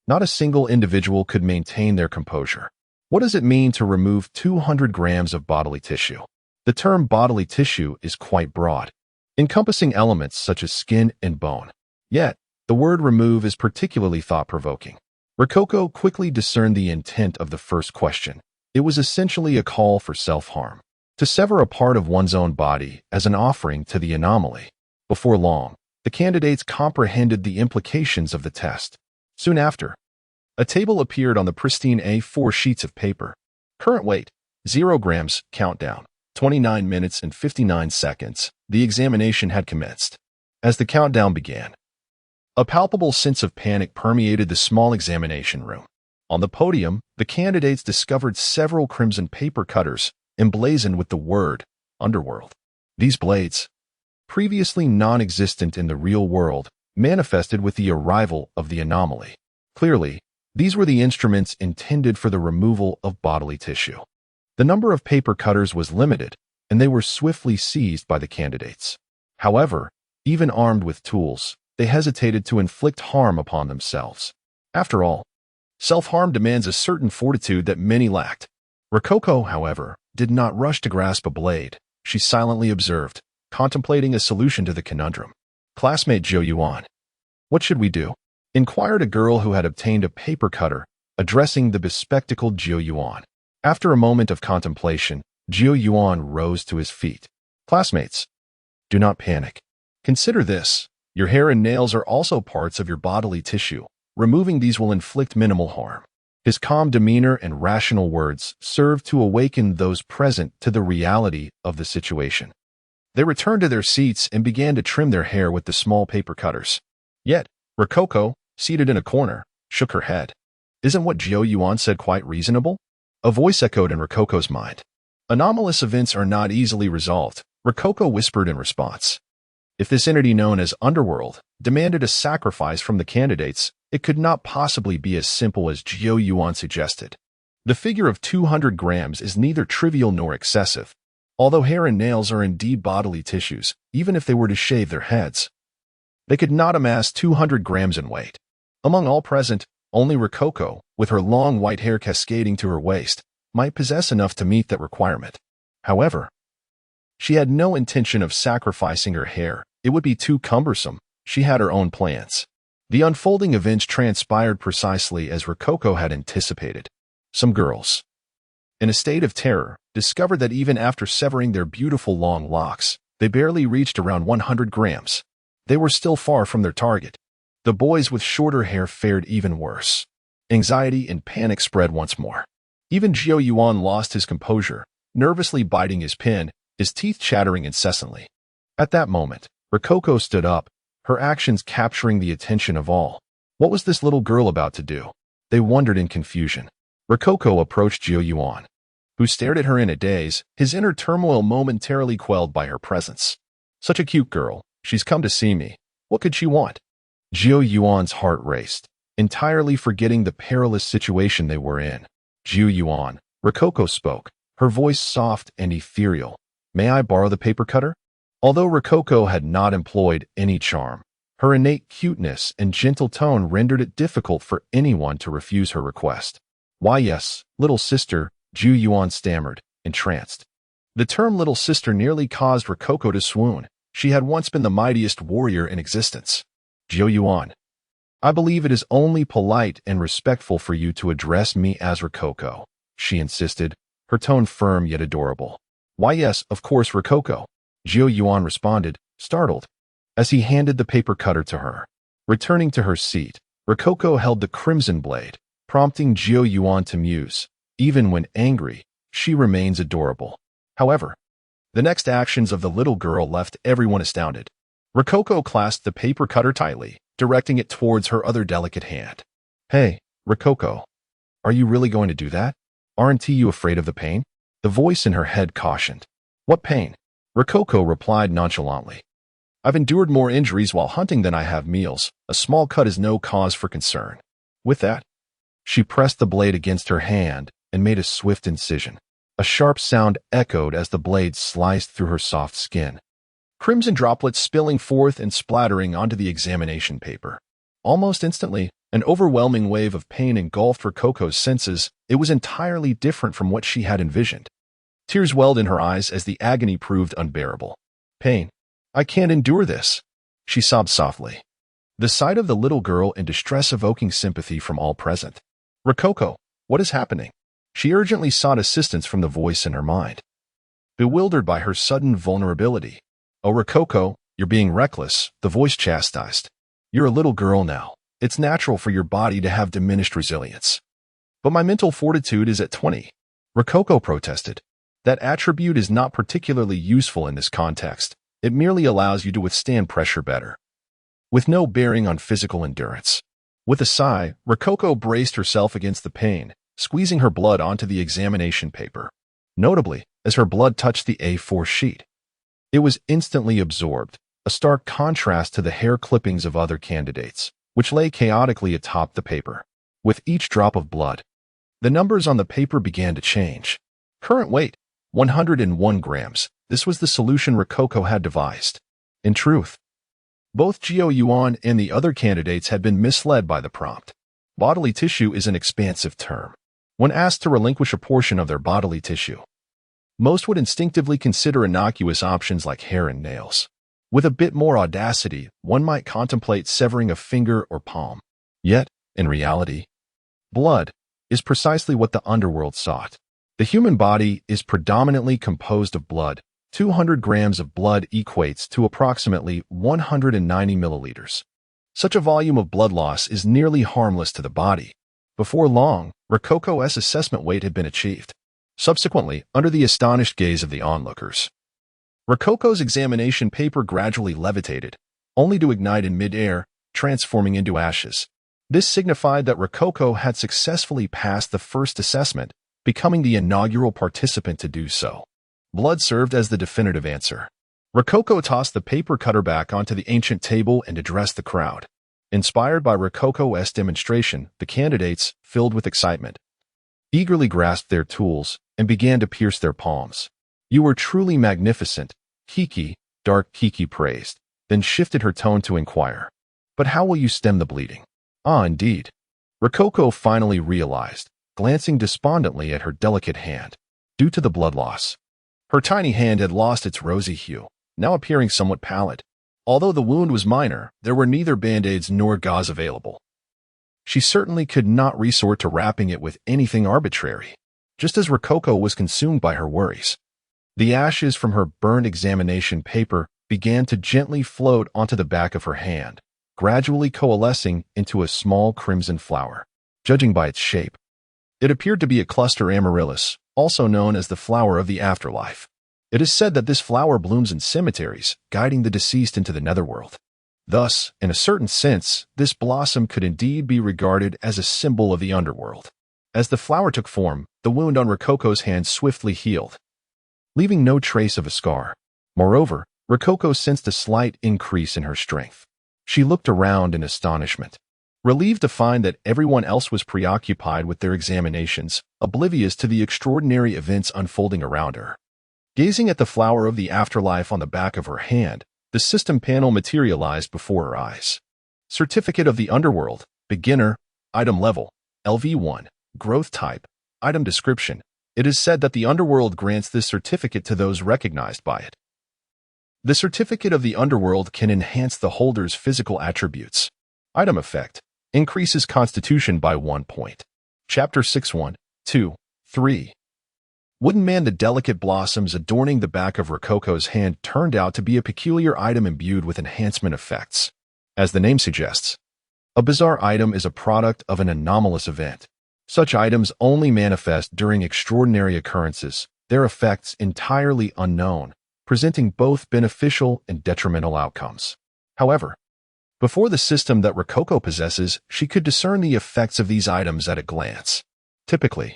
not a single individual could maintain their composure. What does it mean to remove 200 grams of bodily tissue? The term bodily tissue is quite broad, encompassing elements such as skin and bone. Yet, the word remove is particularly thought-provoking. Rococo quickly discerned the intent of the first question. It was essentially a call for self-harm, to sever a part of one's own body as an offering to the anomaly. Before long, the candidates comprehended the implications of the test. Soon after, a table appeared on the pristine A4 sheets of paper. Current weight, 0 grams, countdown, 29 minutes and 59 seconds. The examination had commenced. As the countdown began, a palpable sense of panic permeated the small examination room. On the podium, the candidates discovered several crimson paper cutters emblazoned with the word underworld. These blades, previously non-existent in the real world, manifested with the arrival of the anomaly. Clearly, these were the instruments intended for the removal of bodily tissue. The number of paper cutters was limited, and they were swiftly seized by the candidates. However, even armed with tools, they hesitated to inflict harm upon themselves. After all, self-harm demands a certain fortitude that many lacked. Rococo, however, did not rush to grasp a blade. She silently observed, contemplating a solution to the conundrum. Classmate Zhou Yuan, what should we do? Inquired a girl who had obtained a paper cutter, addressing the bespectacled Zhou Yuan. After a moment of contemplation, Zhou Yuan rose to his feet. Classmates, do not panic. Consider this. Your hair and nails are also parts of your bodily tissue. Removing these will inflict minimal harm. His calm demeanor and rational words served to awaken those present to the reality of the situation. They returned to their seats and began to trim their hair with the small paper cutters. Yet, Rococo, seated in a corner, shook her head. Isn't what Zhou Yuan said quite reasonable? A voice echoed in Rococo's mind. Anomalous events are not easily resolved, Rococo whispered in response. If this entity known as Underworld demanded a sacrifice from the candidates, it could not possibly be as simple as Zhou Yuan suggested. The figure of 200 grams is neither trivial nor excessive. Although hair and nails are indeed bodily tissues, even if they were to shave their heads, they could not amass 200 grams in weight. Among all present, only Rococo, with her long white hair cascading to her waist, might possess enough to meet that requirement. However, She had no intention of sacrificing her hair. It would be too cumbersome. She had her own plans. The unfolding events transpired precisely as Rococo had anticipated. Some girls, in a state of terror, discovered that even after severing their beautiful long locks, they barely reached around 100 grams. They were still far from their target. The boys with shorter hair fared even worse. Anxiety and panic spread once more. Even Jiao Yuan lost his composure, nervously biting his pen, his teeth chattering incessantly. At that moment, Rococo stood up, her actions capturing the attention of all. What was this little girl about to do? They wondered in confusion. Rococo approached Jiao Yuan, who stared at her in a daze, his inner turmoil momentarily quelled by her presence. Such a cute girl. She's come to see me. What could she want? Jiao Yuan's heart raced, entirely forgetting the perilous situation they were in. Jiao Yuan, Rococo spoke, her voice soft and ethereal. May I borrow the paper cutter? Although Rococo had not employed any charm, her innate cuteness and gentle tone rendered it difficult for anyone to refuse her request. Why yes, little sister, Jiao Yuan stammered, entranced. The term little sister nearly caused Rococo to swoon. She had once been the mightiest warrior in existence. Jiao Yuan, I believe it is only polite and respectful for you to address me as Rococo, she insisted, her tone firm yet adorable. Why yes, of course, Rococo, Jiao Yuan responded, startled, as he handed the paper cutter to her. Returning to her seat, Rococo held the crimson blade, prompting Jiao Yuan to muse. Even when angry, she remains adorable. However, the next actions of the little girl left everyone astounded. Rococo clasped the paper cutter tightly, directing it towards her other delicate hand. Hey, Rococo, are you really going to do that? Aren't you afraid of the pain? The voice in her head cautioned. What pain? Rococo replied nonchalantly. I've endured more injuries while hunting than I have meals. A small cut is no cause for concern. With that, she pressed the blade against her hand and made a swift incision. A sharp sound echoed as the blade sliced through her soft skin. Crimson droplets spilling forth and splattering onto the examination paper. Almost instantly, an overwhelming wave of pain engulfed Rococo's senses. It was entirely different from what she had envisioned. Tears welled in her eyes as the agony proved unbearable. Pain. I can't endure this, she sobbed softly. The sight of the little girl in distress evoking sympathy from all present. Rococo, what is happening? She urgently sought assistance from the voice in her mind. Bewildered by her sudden vulnerability. Oh, Rococo, you're being reckless, the voice chastised. You're a little girl now. It's natural for your body to have diminished resilience. But my mental fortitude is at 20. Rococo protested. That attribute is not particularly useful in this context. It merely allows you to withstand pressure better, with no bearing on physical endurance. With a sigh, Rococo braced herself against the pain, squeezing her blood onto the examination paper. Notably, as her blood touched the A4 sheet, it was instantly absorbed, a stark contrast to the hair clippings of other candidates, which lay chaotically atop the paper. With each drop of blood, the numbers on the paper began to change. Current weight, 101 grams. This was the solution Rococo had devised. In truth, both Jiao Yuan and the other candidates had been misled by the prompt. Bodily tissue is an expansive term. When asked to relinquish a portion of their bodily tissue, most would instinctively consider innocuous options like hair and nails. With a bit more audacity, one might contemplate severing a finger or palm. Yet, in reality, blood is precisely what the underworld sought. The human body is predominantly composed of blood. 200 grams of blood equates to approximately 190 milliliters. Such a volume of blood loss is nearly harmless to the body. Before long, Rococo's assessment weight had been achieved. Subsequently, under the astonished gaze of the onlookers, Rococo's examination paper gradually levitated, only to ignite in mid-air, transforming into ashes. This signified that Rococo had successfully passed the first assessment, becoming the inaugural participant to do so. Blood served as the definitive answer. Rococo tossed the paper cutter back onto the ancient table and addressed the crowd. Inspired by Rococo's demonstration, the candidates, filled with excitement, eagerly grasped their tools and began to pierce their palms. You were truly magnificent, Kiki, dark Kiki praised, then shifted her tone to inquire. But how will you stem the bleeding? Ah, indeed. Rococo finally realized, glancing despondently at her delicate hand. Due to the blood loss, Her tiny hand had lost its rosy hue, now appearing somewhat pallid. Although the wound was minor, there were neither band-aids nor gauze available. She certainly could not resort to wrapping it with anything arbitrary, just as Rococo was consumed by her worries. The ashes from her burned examination paper began to gently float onto the back of her hand, gradually coalescing into a small crimson flower. Judging by its shape, it appeared to be a cluster amaryllis, also known as the flower of the afterlife. It is said that this flower blooms in cemeteries, guiding the deceased into the netherworld. Thus, in a certain sense, this blossom could indeed be regarded as a symbol of the underworld. As the flower took form, the wound on Rococo's hand swiftly healed, leaving no trace of a scar. Moreover, Rococo sensed a slight increase in her strength. She looked around in astonishment, relieved to find that everyone else was preoccupied with their examinations, oblivious to the extraordinary events unfolding around her. Gazing at the flower of the afterlife on the back of her hand, the system panel materialized before her eyes. Certificate of the Underworld, Beginner, Item Level, LV1, Growth Type, Item Description. It is said that the Underworld grants this certificate to those recognized by it. The Certificate of the Underworld can enhance the holder's physical attributes. Item Effect, increases Constitution by 1 point. Chapter 6 2, 3. Wooden Man. The delicate blossoms adorning the back of Rococo's hand turned out to be a peculiar item imbued with enhancement effects. As the name suggests, a bizarre item is a product of an anomalous event. Such items only manifest during extraordinary occurrences, their effects entirely unknown, presenting both beneficial and detrimental outcomes. However, before the system that Rococo possesses, she could discern the effects of these items at a glance. Typically,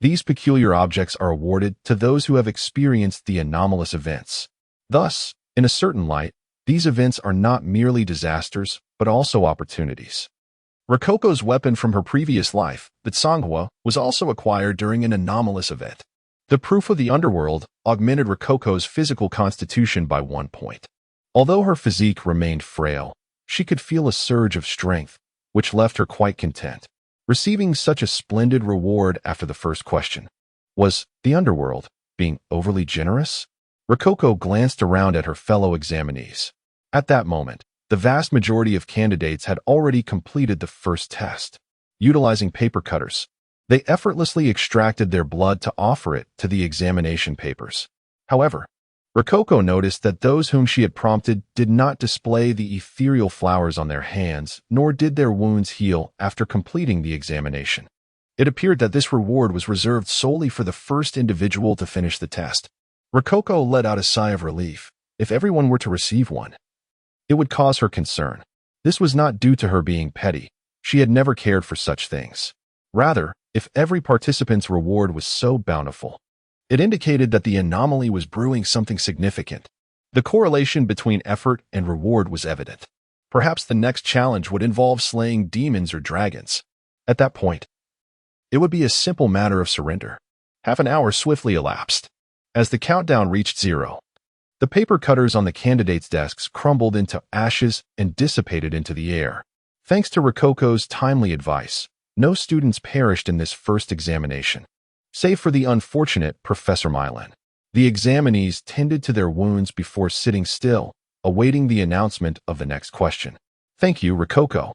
these peculiar objects are awarded to those who have experienced the anomalous events. Thus, in a certain light, these events are not merely disasters, but also opportunities. Rococo's weapon from her previous life, the Tsanghua, was also acquired during an anomalous event. The Proof of the Underworld augmented Rococo's physical constitution by 1 point. Although her physique remained frail, she could feel a surge of strength, which left her quite content. Receiving such a splendid reward after the first question. Was the Underworld being overly generous? Rococo glanced around at her fellow examinees. At that moment, the vast majority of candidates had already completed the first test. Utilizing paper cutters, they effortlessly extracted their blood to offer it to the examination papers. However, Rococo noticed that those whom she had prompted did not display the ethereal flowers on their hands, nor did their wounds heal after completing the examination. It appeared that this reward was reserved solely for the first individual to finish the test. Rococo let out a sigh of relief. If everyone were to receive one, it would cause her concern. This was not due to her being petty. She had never cared for such things. Rather, if every participant's reward was so bountiful, it indicated that the anomaly was brewing something significant. The correlation between effort and reward was evident. Perhaps the next challenge would involve slaying demons or dragons. At that point, it would be a simple matter of surrender. Half an hour swiftly elapsed. As the countdown reached 0, the paper cutters on the candidates' desks crumbled into ashes and dissipated into the air. Thanks to Rococo's timely advice, no students perished in this first examination, save for the unfortunate Professor Milan. The examinees tended to their wounds before sitting still, awaiting the announcement of the next question. Thank you, Rococo.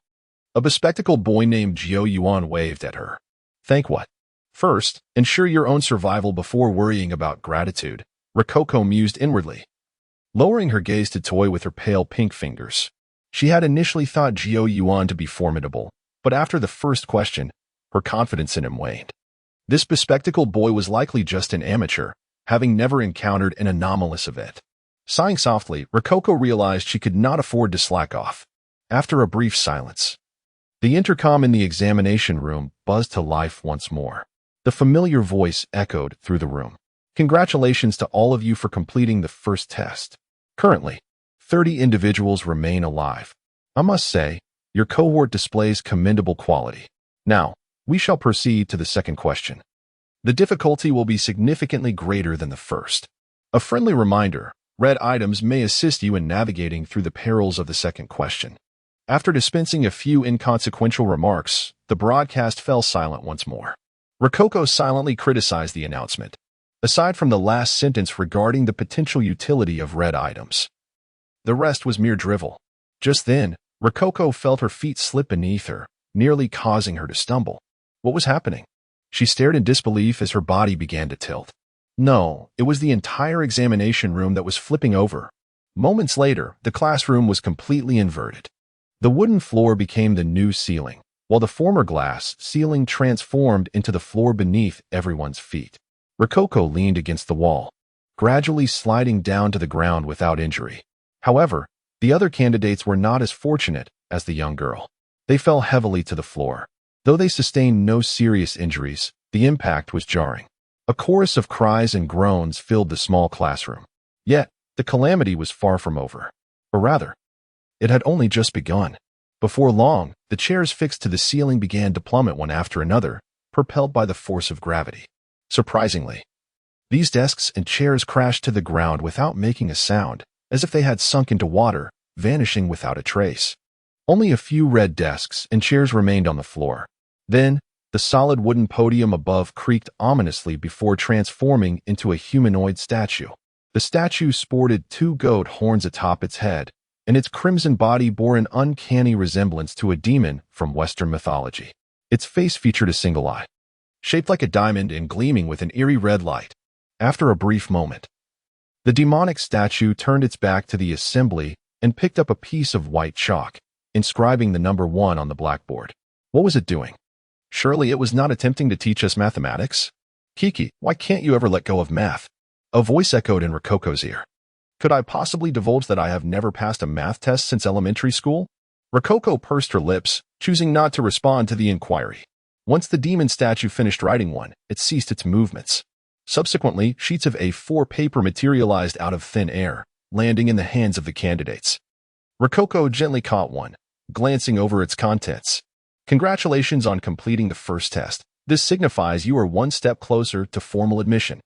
A bespectacled boy named Jiao Yuan waved at her. Thank what? First, ensure your own survival before worrying about gratitude, Rococo mused inwardly, lowering her gaze to toy with her pale pink fingers. She had initially thought Jiao Yuan to be formidable, but after the first question, her confidence in him waned. This bespectacled boy was likely just an amateur, having never encountered an anomalous event. Sighing softly, Rococo realized she could not afford to slack off. After a brief silence, the intercom in the examination room buzzed to life once more. The familiar voice echoed through the room. Congratulations to all of you for completing the first test. Currently, 30 individuals remain alive. I must say, your cohort displays commendable quality. Now, we shall proceed to the second question. The difficulty will be significantly greater than the first. A friendly reminder, red items may assist you in navigating through the perils of the second question. After dispensing a few inconsequential remarks, the broadcast fell silent once more. Rococo silently criticized the announcement. aside from the last sentence regarding the potential utility of red items. The rest was mere drivel. Just then, Rococo felt her feet slip beneath her, nearly causing her to stumble. What was happening? She stared in disbelief as her body began to tilt. No, it was the entire examination room that was flipping over. Moments later, the classroom was completely inverted. The wooden floor became the new ceiling, while the former glass ceiling transformed into the floor beneath everyone's feet. Rococo leaned against the wall, gradually sliding down to the ground without injury. However, the other candidates were not as fortunate as the young girl. They fell heavily to the floor. Though they sustained no serious injuries, the impact was jarring. A chorus of cries and groans filled the small classroom. Yet, the calamity was far from over. Or rather, it had only just begun. Before long, the chairs fixed to the ceiling began to plummet one after another, propelled by the force of gravity. Surprisingly, these desks and chairs crashed to the ground without making a sound, as if they had sunk into water, vanishing without a trace. Only a few red desks and chairs remained on the floor. Then, the solid wooden podium above creaked ominously before transforming into a humanoid statue. The statue sported two goat horns atop its head, and its crimson body bore an uncanny resemblance to a demon from Western mythology. Its face featured a single eye, shaped like a diamond and gleaming with an eerie red light. After a brief moment, the demonic statue turned its back to the assembly and picked up a piece of white chalk, inscribing the number 1 on the blackboard. What was it doing? Surely it was not attempting to teach us mathematics? Kiki, why can't you ever let go of math? A voice echoed in Rococo's ear. Could I possibly divulge that I have never passed a math test since elementary school? Rococo pursed her lips, choosing not to respond to the inquiry. Once the demon statue finished writing one, it ceased its movements. Subsequently, sheets of A4 paper materialized out of thin air, landing in the hands of the candidates. Rococo gently caught one, glancing over its contents. Congratulations on completing the first test. This signifies you are one step closer to formal admission.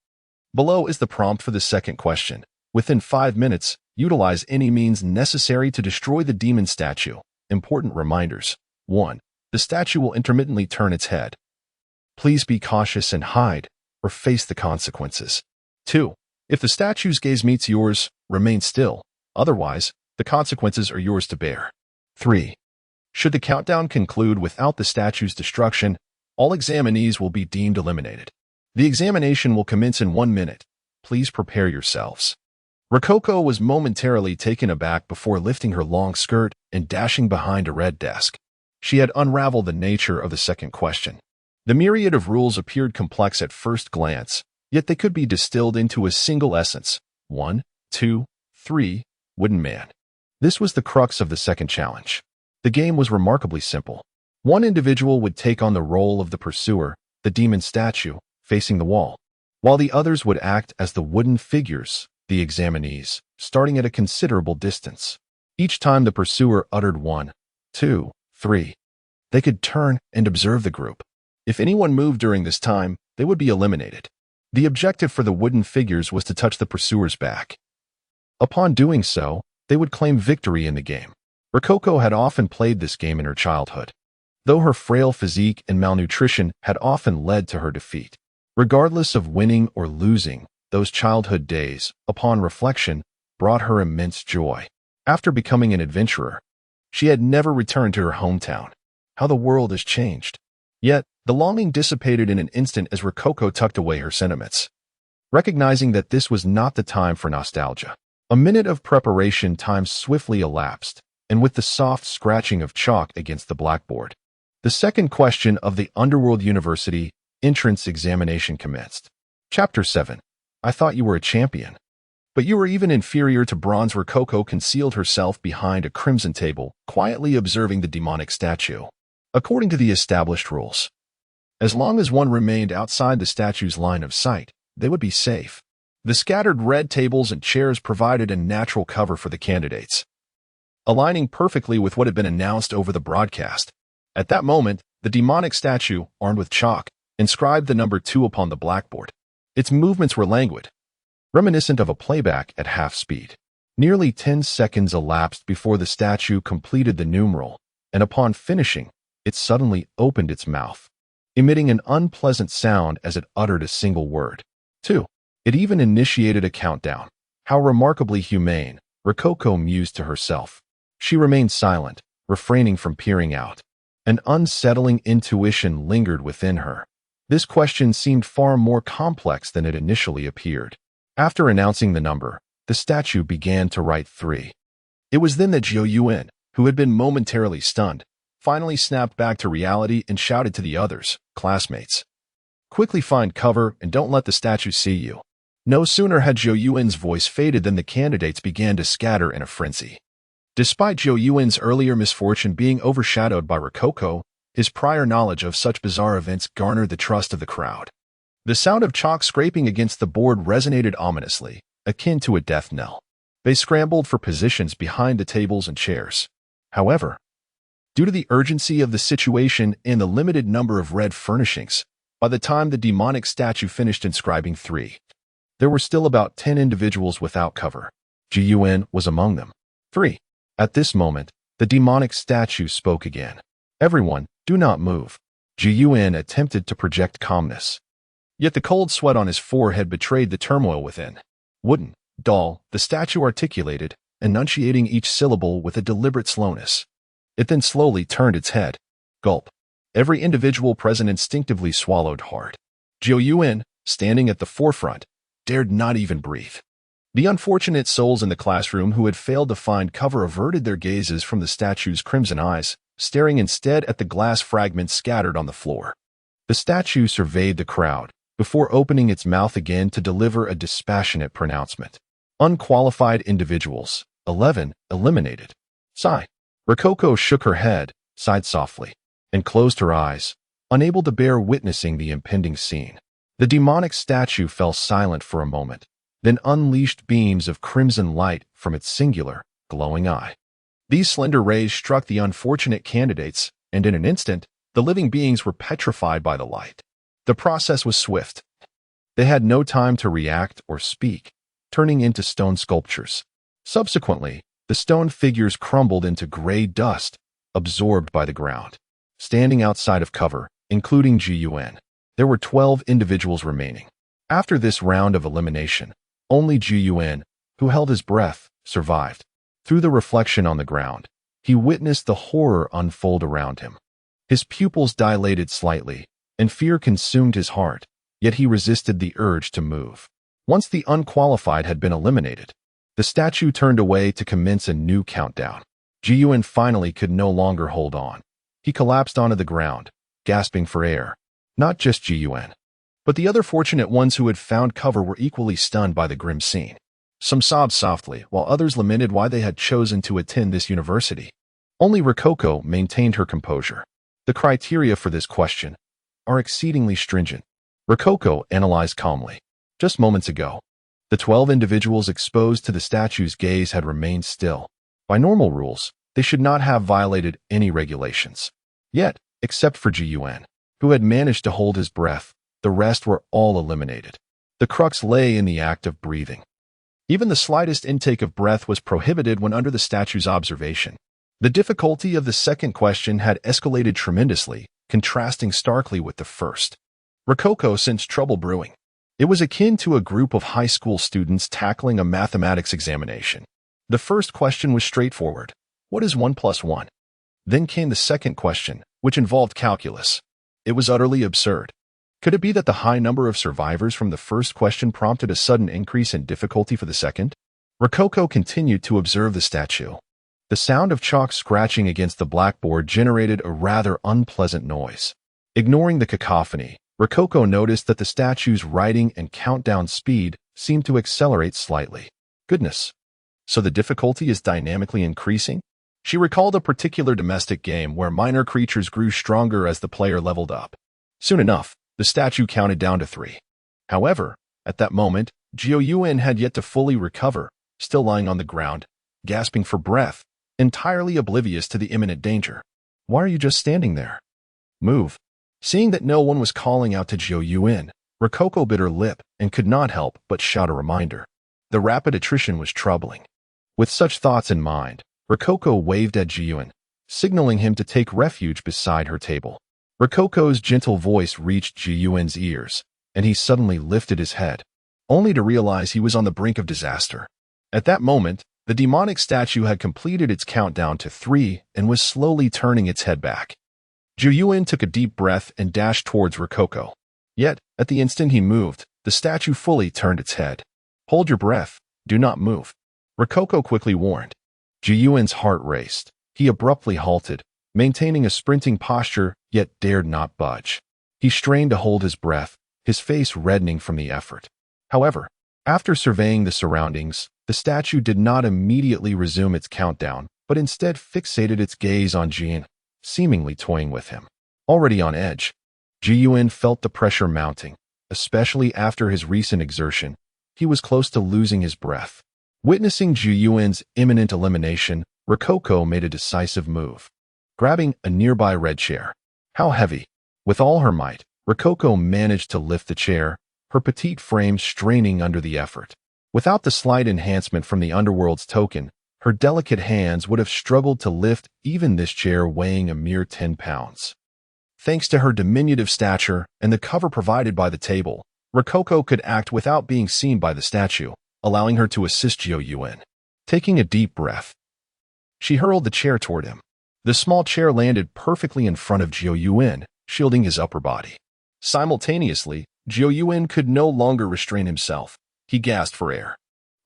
Below is the prompt for the second question. Within 5 minutes, utilize any means necessary to destroy the demon statue. Important reminders. 1. The statue will intermittently turn its head. Please be cautious and hide, or face the consequences. 2. If the statue's gaze meets yours, remain still. Otherwise, the consequences are yours to bear. 3. Should the countdown conclude without the statue's destruction, all examinees will be deemed eliminated. The examination will commence in 1 minute. Please prepare yourselves. Rococo was momentarily taken aback before lifting her long skirt and dashing behind a red desk. She had unraveled the nature of the second question. The myriad of rules appeared complex at first glance, yet they could be distilled into a single essence. 1, 2, 3, wooden man. This was the crux of the second challenge. The game was remarkably simple. One individual would take on the role of the pursuer, the demon statue, facing the wall, while the others would act as the wooden figures, the examinees, starting at a considerable distance. Each time the pursuer uttered 1, 2, 3, they could turn and observe the group. If anyone moved during this time, they would be eliminated. The objective for the wooden figures was to touch the pursuer's back. Upon doing so, they would claim victory in the game. Rococo had often played this game in her childhood, though her frail physique and malnutrition had often led to her defeat. Regardless of winning or losing, those childhood days, upon reflection, brought her immense joy. After becoming an adventurer, she had never returned to her hometown. How the world has changed. Yet, the longing dissipated in an instant as Rococo tucked away her sentiments, recognizing that this was not the time for nostalgia. A minute of preparation time swiftly elapsed, and with the soft scratching of chalk against the blackboard, the second question of the Underworld University entrance examination commenced. Chapter 7. I thought you were a champion. But you were even inferior to bronze. Rococo concealed herself behind a crimson table, quietly observing the demonic statue. According to the established rules, as long as one remained outside the statue's line of sight, they would be safe. The scattered red tables and chairs provided a natural cover for the candidates, aligning perfectly with what had been announced over the broadcast. At that moment, the demonic statue, armed with chalk, inscribed the number 2 upon the blackboard. Its movements were languid, reminiscent of a playback at half speed. Nearly 10 seconds elapsed before the statue completed the numeral, and upon finishing, it suddenly opened its mouth, emitting an unpleasant sound as it uttered a single word. 2. It even initiated a countdown. How remarkably humane, Rococo mused to herself. She remained silent, refraining from peering out. An unsettling intuition lingered within her. This question seemed far more complex than it initially appeared. After announcing the number, the statue began to write 3. It was then that Zhou Yuan, who had been momentarily stunned, finally snapped back to reality and shouted to the others, classmates. Quickly find cover and don't let the statue see you. No sooner had Zhou Yuan's voice faded than the candidates began to scatter in a frenzy. Despite Zhou Yuan's earlier misfortune being overshadowed by Rococo, his prior knowledge of such bizarre events garnered the trust of the crowd. The sound of chalk scraping against the board resonated ominously, akin to a death knell. They scrambled for positions behind the tables and chairs. However, due to the urgency of the situation and the limited number of red furnishings, by the time the demonic statue finished inscribing 3, there were still about 10 individuals without cover. Zhou Yuan was among them. 3. At this moment, the demonic statue spoke again. Everyone, do not move. Zhou Yuan attempted to project calmness. Yet the cold sweat on his forehead betrayed the turmoil within. Wooden, dull, the statue articulated, enunciating each syllable with a deliberate slowness. It then slowly turned its head. Gulp. Every individual present instinctively swallowed hard. Zhou Yuan, standing at the forefront, dared not even breathe. The unfortunate souls in the classroom who had failed to find cover averted their gazes from the statue's crimson eyes, staring instead at the glass fragments scattered on the floor. The statue surveyed the crowd, before opening its mouth again to deliver a dispassionate pronouncement. Unqualified individuals, 11, eliminated. Sigh. Rococo shook her head, sighed softly, and closed her eyes, unable to bear witnessing the impending scene. The demonic statue fell silent for a moment, then unleashed beams of crimson light from its singular, glowing eye. These slender rays struck the unfortunate candidates, and in an instant, the living beings were petrified by the light. The process was swift. They had no time to react or speak, turning into stone sculptures. Subsequently, the stone figures crumbled into gray dust, absorbed by the ground. Standing outside of cover, including Zhou Yuan, there were 12 individuals remaining. After this round of elimination, only Zhou Yuan, who held his breath, survived. Through the reflection on the ground, he witnessed the horror unfold around him. His pupils dilated slightly, and fear consumed his heart, yet he resisted the urge to move. Once the unqualified had been eliminated, the statue turned away to commence a new countdown. Zhou Yuan finally could no longer hold on. He collapsed onto the ground, gasping for air. Not just Zhou Yuan, but the other fortunate ones who had found cover were equally stunned by the grim scene. Some sobbed softly, while others lamented why they had chosen to attend this university. Only Rococo maintained her composure. The criteria for this question are exceedingly stringent. Rococo analyzed calmly. Just moments ago, the 12 individuals exposed to the statue's gaze had remained still. By normal rules, they should not have violated any regulations. Yet, except for Zhou Yuan, who had managed to hold his breath, the rest were all eliminated. The crux lay in the act of breathing. Even the slightest intake of breath was prohibited when under the statue's observation. The difficulty of the second question had escalated tremendously, contrasting starkly with the first. Rococo sensed trouble brewing. It was akin to a group of high school students tackling a mathematics examination. The first question was straightforward. What is 1 plus 1? Then came the second question, which involved calculus. It was utterly absurd. Could it be that the high number of survivors from the first question prompted a sudden increase in difficulty for the second? Rococo continued to observe the statue. The sound of chalk scratching against the blackboard generated a rather unpleasant noise. Ignoring the cacophony, Rococo noticed that the statue's writing and countdown speed seemed to accelerate slightly. Goodness. So the difficulty is dynamically increasing? She recalled a particular domestic game where minor creatures grew stronger as the player leveled up. Soon enough, the statue counted down to 3. However, at that moment, Zhou Yuan had yet to fully recover, still lying on the ground, gasping for breath, entirely oblivious to the imminent danger. Why are you just standing there? Move. Seeing that no one was calling out to Zhou Yuan, Rococo bit her lip and could not help but shout a reminder. The rapid attrition was troubling. With such thoughts in mind, Rococo waved at Zhou Yuan, signaling him to take refuge beside her table. Rococo's gentle voice reached Zhou Yuan's ears, and he suddenly lifted his head. only to realize he was on the brink of disaster. At that moment, the demonic statue had completed its countdown to 3 and was slowly turning its head back. Zhu took a deep breath and dashed towards Rococo. Yet, at the instant he moved, the statue fully turned its head. "Hold your breath. Do not move," Rococo quickly warned. Zhu heart raced. He abruptly halted, maintaining a sprinting posture, yet dared not budge. He strained to hold his breath, his face reddening from the effort. However, after surveying the surroundings, the statue did not immediately resume its countdown, but instead fixated its gaze on Jin, seemingly toying with him. Already on edge, Zhu felt the pressure mounting, especially after his recent exertion. He was close to losing his breath. Witnessing Zhu imminent elimination, Rococo made a decisive move, grabbing a nearby red chair. How heavy! With all her might, Rococo managed to lift the chair, her petite frame straining under the effort. Without the slight enhancement from the underworld's token, her delicate hands would have struggled to lift even this chair weighing a mere 10 pounds. Thanks to her diminutive stature and the cover provided by the table, Rococo could act without being seen by the statue, allowing her to assist Zhu. Taking a deep breath, she hurled the chair toward him. The small chair landed perfectly in front of Zhu, shielding his upper body. Simultaneously, Zhu could no longer restrain himself. He gasped for air.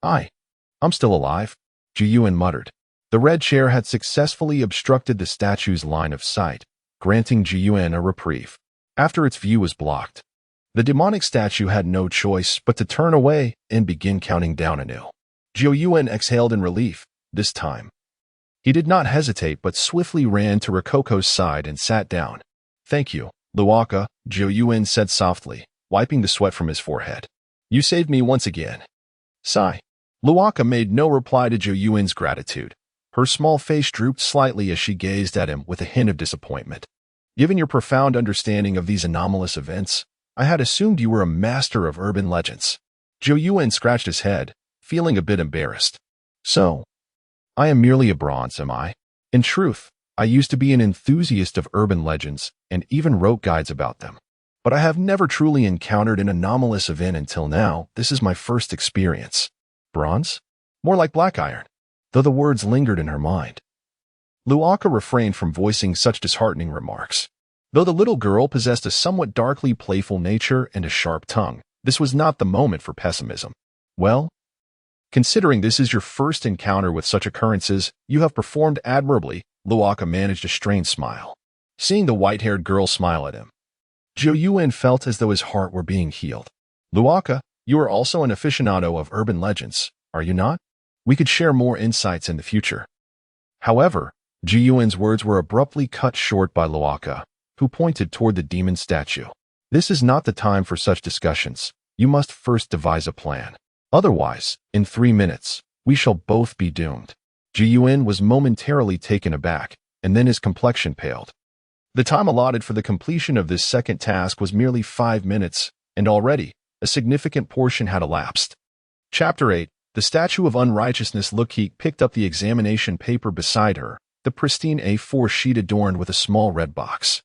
I'm still alive," Zhu muttered. The red chair had successfully obstructed the statue's line of sight, granting Zhu a reprieve. After its view was blocked, the demonic statue had no choice but to turn away and begin counting down anew. Zhu exhaled in relief. This time, he did not hesitate but swiftly ran to Rococo's side and sat down. "Thank you, Luokeke," Zhu said softly, wiping the sweat from his forehead. "You saved me once again." Sigh. Luokeke made no reply to Zhu's gratitude. Her small face drooped slightly as she gazed at him with a hint of disappointment. "Given your profound understanding of these anomalous events, I had assumed you were a master of urban legends." Zhu scratched his head, feeling a bit embarrassed. "So, I am merely a bronze, am I? In truth, I used to be an enthusiast of urban legends and even wrote guides about them. But I have never truly encountered an anomalous event until now. This is my first experience." Bronze? More like black iron, though the words lingered in her mind. Luokeke refrained from voicing such disheartening remarks. Though the little girl possessed a somewhat darkly playful nature and a sharp tongue, this was not the moment for pessimism. "Well, considering this is your first encounter with such occurrences, you have performed admirably," Luokeke managed a strained smile. Seeing the white-haired girl smile at him, Zhu felt as though his heart were being healed. "Luokeke, you are also an aficionado of urban legends, are you not? We could share more insights in the future." However, Zhu's words were abruptly cut short by Luokeke, who pointed toward the demon statue. "This is not the time for such discussions. You must first devise a plan. Otherwise, in 3 minutes, we shall both be doomed." Zhu was momentarily taken aback, and then his complexion paled. The time allotted for the completion of this second task was merely 5 minutes, and already, a significant portion had elapsed. Chapter 8. The Statue of Unrighteousness. Luokeke picked up the examination paper beside her, the pristine A4 sheet adorned with a small red box.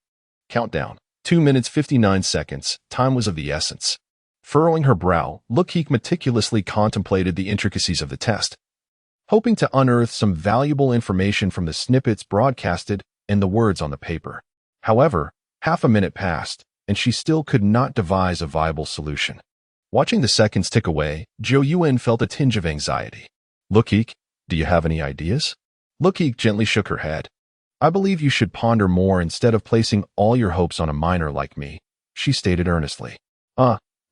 Countdown. 2 minutes 59 seconds. Time was of the essence. Furrowing her brow, Luokeke meticulously contemplated the intricacies of the test, hoping to unearth some valuable information from the snippets broadcasted and the words on the paper. However, half a minute passed, and she still could not devise a viable solution. Watching the seconds tick away, Zhu felt a tinge of anxiety. "Luokeke, do you have any ideas?" Luokeke gently shook her head. "I believe you should ponder more instead of placing all your hopes on a minor like me," she stated earnestly.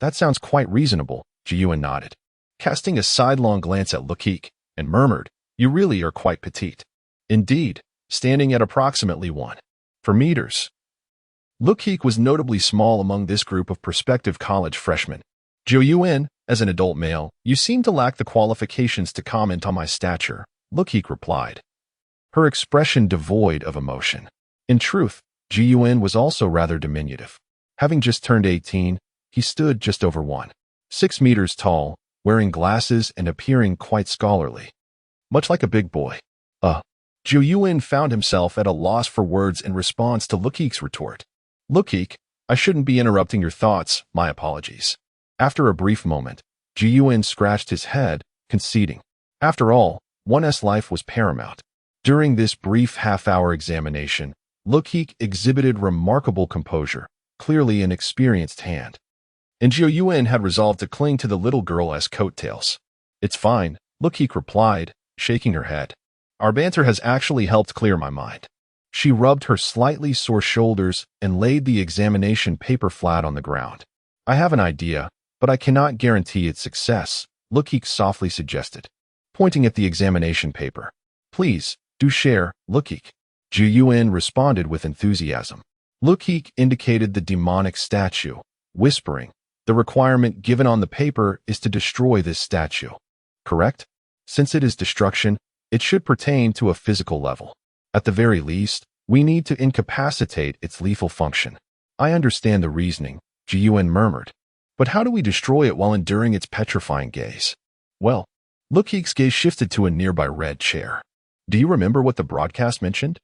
That sounds quite reasonable," Zhu nodded, casting a sidelong glance at Luokeke, and murmured, "You really are quite petite." Indeed, standing at approximately 1.4 meters. Luokeke was notably small among this group of prospective college freshmen. "Zhu, as an adult male, you seem to lack the qualifications to comment on my stature," Luokeke replied, her expression devoid of emotion. In truth, Zhu was also rather diminutive. Having just turned 18, he stood just over 1.6 meters tall, wearing glasses and appearing quite scholarly. Much like a big boy. Zhu found himself at a loss for words in response to Luokeke's retort. "Luokeke, I shouldn't be interrupting your thoughts, my apologies." After a brief moment, Ji Yuan scratched his head, conceding. After all, one's life was paramount. During this brief half-hour examination, Luokeke exhibited remarkable composure, clearly an experienced hand. And Ji Yuan had resolved to cling to the little girl as coattails. It's fine, Luokeke replied, shaking her head. Our banter has actually helped clear my mind. She rubbed her slightly sore shoulders and laid the examination paper flat on the ground. I have an idea, but I cannot guarantee its success, Luokeke softly suggested, pointing at the examination paper. Please, do share, Luokeke. Ji Yuan responded with enthusiasm. Luokeke indicated the demonic statue, whispering, the requirement given on the paper is to destroy this statue. Correct? Since it is destruction, it should pertain to a physical level. At the very least, we need to incapacitate its lethal function. I understand the reasoning, Ji Yuan murmured. But how do we destroy it while enduring its petrifying gaze? Well, Luokeke's gaze shifted to a nearby red chair. Do you remember what the broadcast mentioned?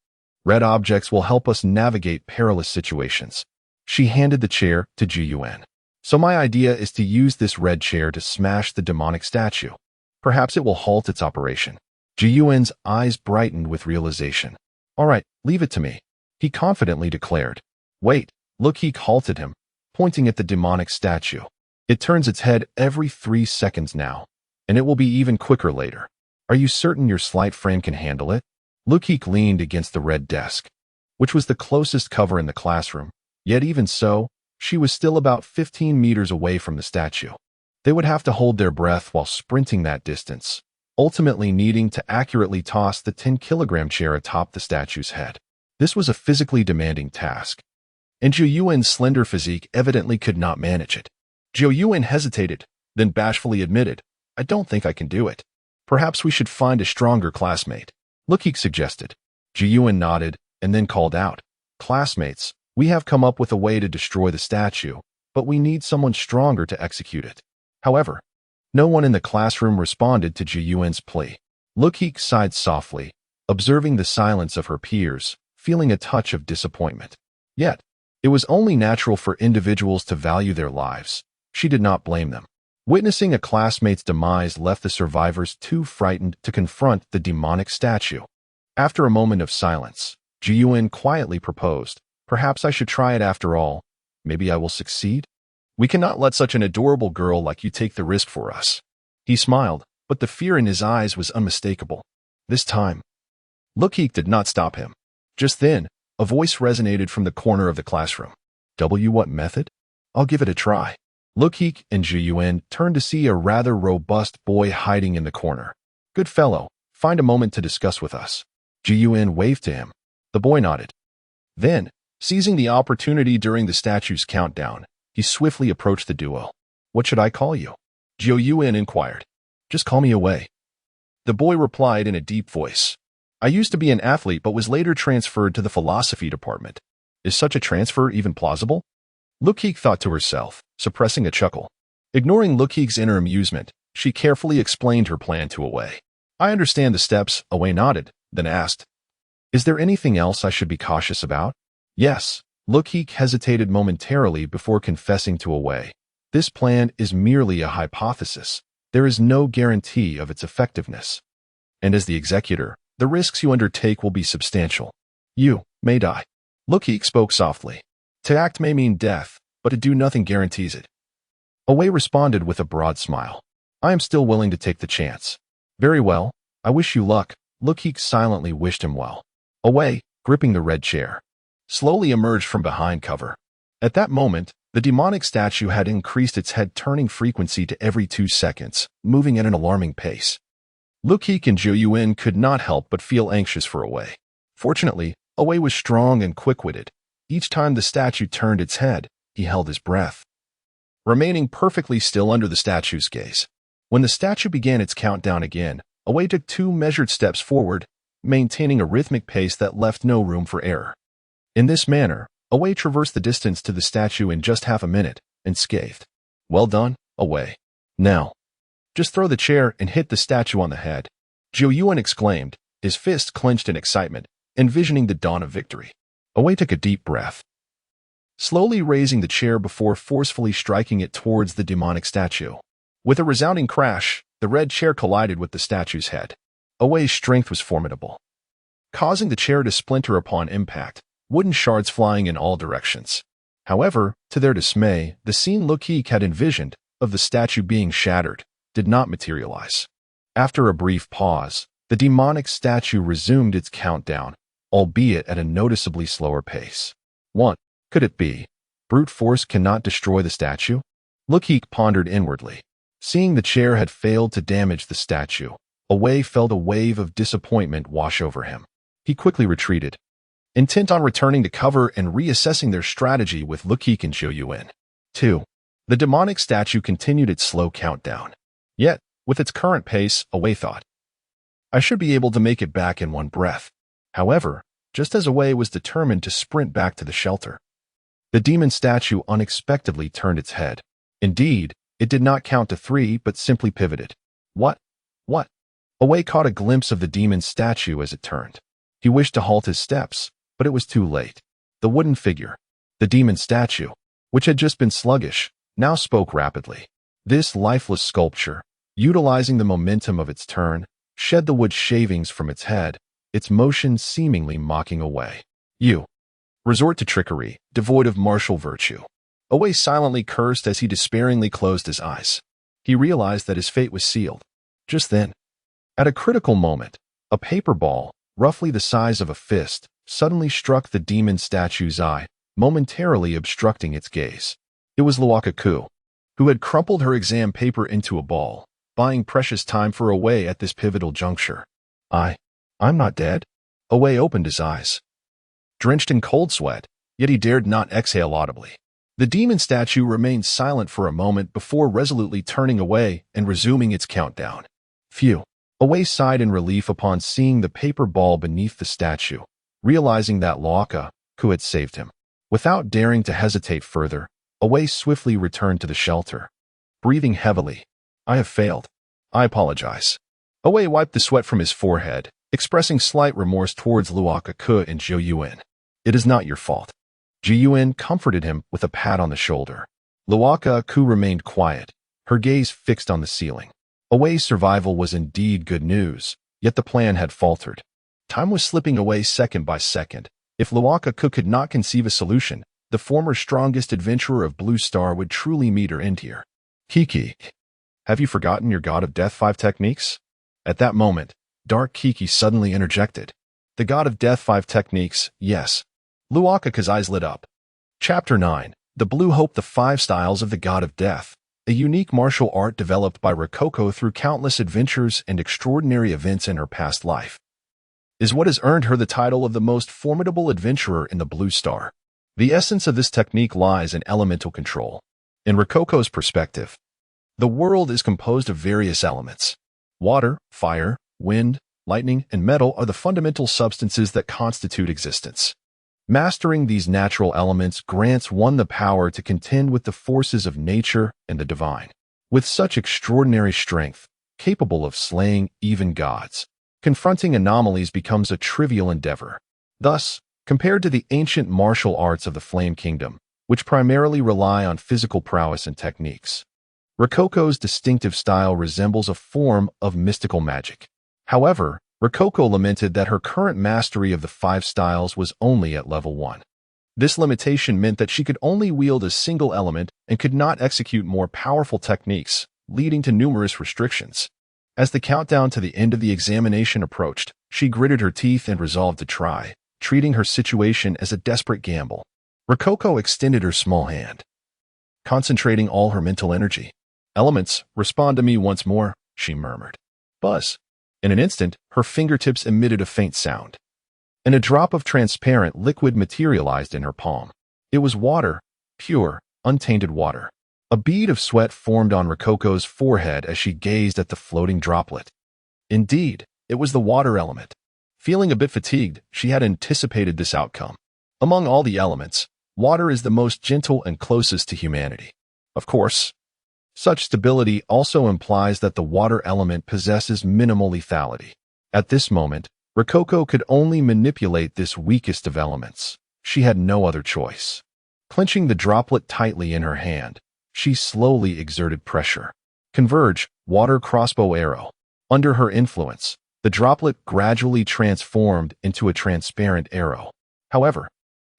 Red objects will help us navigate perilous situations. She handed the chair to Ji Yuan. So my idea is to use this red chair to smash the demonic statue. Perhaps it will halt its operation. Ji Yuan's eyes brightened with realization. All right, leave it to me, he confidently declared. Wait, Luokeke halted him, pointing at the demonic statue. It turns its head every 3 seconds now, and it will be even quicker later. Are you certain your slight frame can handle it? Luokeke leaned against the red desk, which was the closest cover in the classroom, yet even so, she was still about 15 meters away from the statue. They would have to hold their breath while sprinting that distance, ultimately needing to accurately toss the 10-kilogram chair atop the statue's head. This was a physically demanding task, and Ji Yuan's slender physique evidently could not manage it. Ji Yuan hesitated, then bashfully admitted, I don't think I can do it. Perhaps we should find a stronger classmate, Luokeke suggested. Ji Yuan nodded and then called out, Classmates, we have come up with a way to destroy the statue, but we need someone stronger to execute it. However, no one in the classroom responded to Ji Yuan's plea. Luokeke sighed softly, observing the silence of her peers, feeling a touch of disappointment. Yet, it was only natural for individuals to value their lives. She did not blame them. Witnessing a classmate's demise left the survivors too frightened to confront the demonic statue. After a moment of silence, Ji Yuan quietly proposed, Perhaps I should try it after all. Maybe I will succeed? We cannot let such an adorable girl like you take the risk for us. He smiled, but the fear in his eyes was unmistakable. This time, Luokeke did not stop him. Just then, a voice resonated from the corner of the classroom. What method? I'll give it a try. Luokeke and Ji Yuan turned to see a rather robust boy hiding in the corner. Good fellow, find a moment to discuss with us. Ji Yuan waved to him. The boy nodded. Then, seizing the opportunity during the statue's countdown, he swiftly approached the duo. What should I call you? Ji Yuan inquired. Just call me Away. The boy replied in a deep voice. I used to be an athlete but was later transferred to the philosophy department. Is such a transfer even plausible? Luokeke thought to herself, suppressing a chuckle. Ignoring Luokeke's inner amusement, she carefully explained her plan to Away. I understand the steps, Away nodded, then asked. Is there anything else I should be cautious about? Yes. Luokeke hesitated momentarily before confessing to Away. This plan is merely a hypothesis. There is no guarantee of its effectiveness. And as the executor, the risks you undertake will be substantial. You may die. Luokeke spoke softly. To act may mean death, but to do nothing guarantees it. Away responded with a broad smile. I am still willing to take the chance. Very well. I wish you luck. Luokeke silently wished him well. Away, gripping the red chair, slowly emerged from behind cover. At that moment, the demonic statue had increased its head-turning frequency to every 2 seconds, moving at an alarming pace. Luokeke and Ji Yuan could not help but feel anxious for Away. Fortunately, Away was strong and quick-witted. Each time the statue turned its head, he held his breath, remaining perfectly still under the statue's gaze. When the statue began its countdown again, Away took 2 measured steps forward, maintaining a rhythmic pace that left no room for error. In this manner, Away traversed the distance to the statue in just half a minute, and scathed. Well done, Away. Now, just throw the chair and hit the statue on the head. Ji Yuan exclaimed, his fist clenched in excitement, envisioning the dawn of victory. Away took a deep breath, slowly raising the chair before forcefully striking it towards the demonic statue. With a resounding crash, the red chair collided with the statue's head. Away's strength was formidable, causing the chair to splinter upon impact, wooden shards flying in all directions. However, to their dismay, the scene Luokeke had envisioned, of the statue being shattered, did not materialize. After a brief pause, the demonic statue resumed its countdown, albeit at a noticeably slower pace. What could it be? Brute force cannot destroy the statue? Luokeke pondered inwardly. Seeing the chair had failed to damage the statue, Away felt a wave of disappointment wash over him. He quickly retreated, intent on returning to cover and reassessing their strategy with Luokeke and Zhou 2. The demonic statue continued its slow countdown. Yet, with its current pace, Away thought, I should be able to make it back in one breath. However, just as Away was determined to sprint back to the shelter, the demon statue unexpectedly turned its head. Indeed, it did not count to 3 but simply pivoted. What? Away caught a glimpse of the demon statue as it turned. He wished to halt his steps, but it was too late. The wooden figure, the demon statue, which had just been sluggish, now spoke rapidly. This lifeless sculpture, utilizing the momentum of its turn, shed the wood shavings from its head, its motion seemingly mocking Away. You resort to trickery, devoid of martial virtue. Away silently cursed as he despairingly closed his eyes. He realized that his fate was sealed. Just then, at a critical moment, a paper ball, roughly the size of a fist, suddenly struck the demon statue's eye, momentarily obstructing its gaze. It was Luokeke, who had crumpled her exam paper into a ball, buying precious time for Away at this pivotal juncture. I'm not dead. Away opened his eyes, drenched in cold sweat, yet he dared not exhale audibly. The demon statue remained silent for a moment before resolutely turning away and resuming its countdown. Phew. Away sighed in relief upon seeing the paper ball beneath the statue, realizing that Luokeke had saved him. Without daring to hesitate further, Away swiftly returned to the shelter. Breathing heavily, I have failed. I apologize. Away wiped the sweat from his forehead, expressing slight remorse towards Luokeke and Zhou. It is not your fault. Zhou comforted him with a pat on the shoulder. Luokeke remained quiet, her gaze fixed on the ceiling. Away's survival was indeed good news, yet the plan had faltered. Time was slipping away second by second. If Luokeke could not conceive a solution, the former strongest adventurer of Blue Star would truly meet her end here. Kiki, have you forgotten your God of Death 5 techniques? At that moment, Dark Kiki suddenly interjected. The God of Death 5 techniques, yes. Luokeke's eyes lit up. Chapter 9, The Blue Hope, the 5 Styles of the God of Death. A unique martial art developed by Rococo through countless adventures and extraordinary events in her past life, is what has earned her the title of the most formidable adventurer in the Blue Star. The essence of this technique lies in elemental control. In Rococo's perspective, the world is composed of various elements. Water, fire, wind, lightning, and metal are the fundamental substances that constitute existence. Mastering these natural elements grants one the power to contend with the forces of nature and the divine. With such extraordinary strength, capable of slaying even gods, confronting anomalies becomes a trivial endeavor. Thus, compared to the ancient martial arts of the Flame Kingdom, which primarily rely on physical prowess and techniques, Rococo's distinctive style resembles a form of mystical magic. However, Rococo lamented that her current mastery of the 5 styles was only at level 1. This limitation meant that she could only wield a single element and could not execute more powerful techniques, leading to numerous restrictions. As the countdown to the end of the examination approached, she gritted her teeth and resolved to try, treating her situation as a desperate gamble. Rococo extended her small hand, concentrating all her mental energy. Elements, respond to me once more, she murmured. Buzz. In an instant, her fingertips emitted a faint sound, and a drop of transparent liquid materialized in her palm. It was water, pure, untainted water. A bead of sweat formed on Rococo's forehead as she gazed at the floating droplet. Indeed, it was the water element. Feeling a bit fatigued, she had anticipated this outcome. Among all the elements, water is the most gentle and closest to humanity. Of course, such stability also implies that the water element possesses minimal lethality. At this moment, Rococo could only manipulate this weakest of elements. She had no other choice. Clenching the droplet tightly in her hand, she slowly exerted pressure. Converge, water crossbow arrow. Under her influence, the droplet gradually transformed into a transparent arrow. However,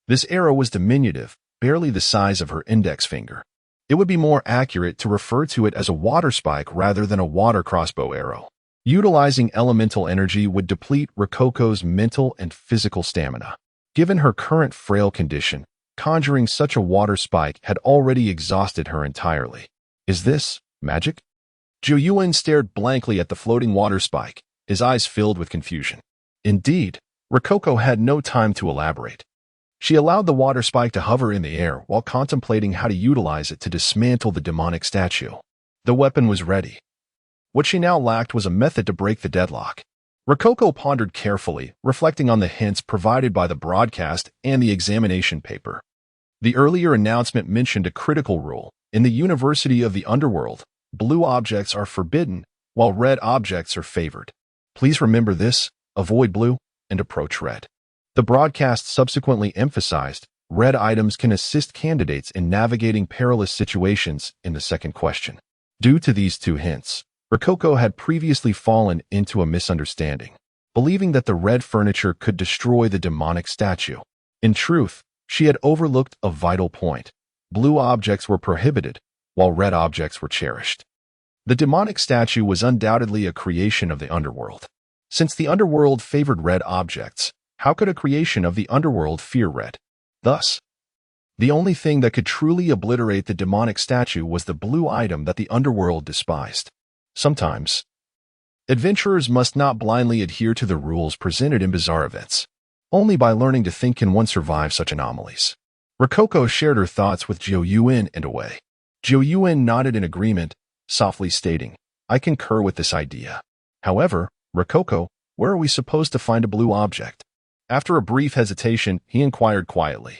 this arrow was diminutive, barely the size of her index finger. It would be more accurate to refer to it as a water spike rather than a water crossbow arrow. Utilizing elemental energy would deplete Rococo's mental and physical stamina. Given her current frail condition, conjuring such a water spike had already exhausted her entirely. Is this magic? Zhou stared blankly at the floating water spike, his eyes filled with confusion. Indeed, Rococo had no time to elaborate. She allowed the water spike to hover in the air while contemplating how to utilize it to dismantle the demonic statue. The weapon was ready. What she now lacked was a method to break the deadlock. Rococo pondered carefully, reflecting on the hints provided by the broadcast and the examination paper. The earlier announcement mentioned a critical rule. In the University of the Underworld, blue objects are forbidden, while red objects are favored. Please remember this, avoid blue, and approach red. The broadcast subsequently emphasized, red items can assist candidates in navigating perilous situations in the second question. Due to these two hints, Rococo had previously fallen into a misunderstanding, believing that the red furniture could destroy the demonic statue. In truth, she had overlooked a vital point. Blue objects were prohibited, while red objects were cherished. The demonic statue was undoubtedly a creation of the underworld. Since the underworld favored red objects, how could a creation of the underworld fear red? Thus, the only thing that could truly obliterate the demonic statue was the blue item that the underworld despised. Sometimes, adventurers must not blindly adhere to the rules presented in bizarre events. Only by learning to think can one survive such anomalies. Rococo shared her thoughts with Zhou and away. Zhou nodded in agreement, softly stating, I concur with this idea. However, Rococo, where are we supposed to find a blue object? After a brief hesitation, he inquired quietly.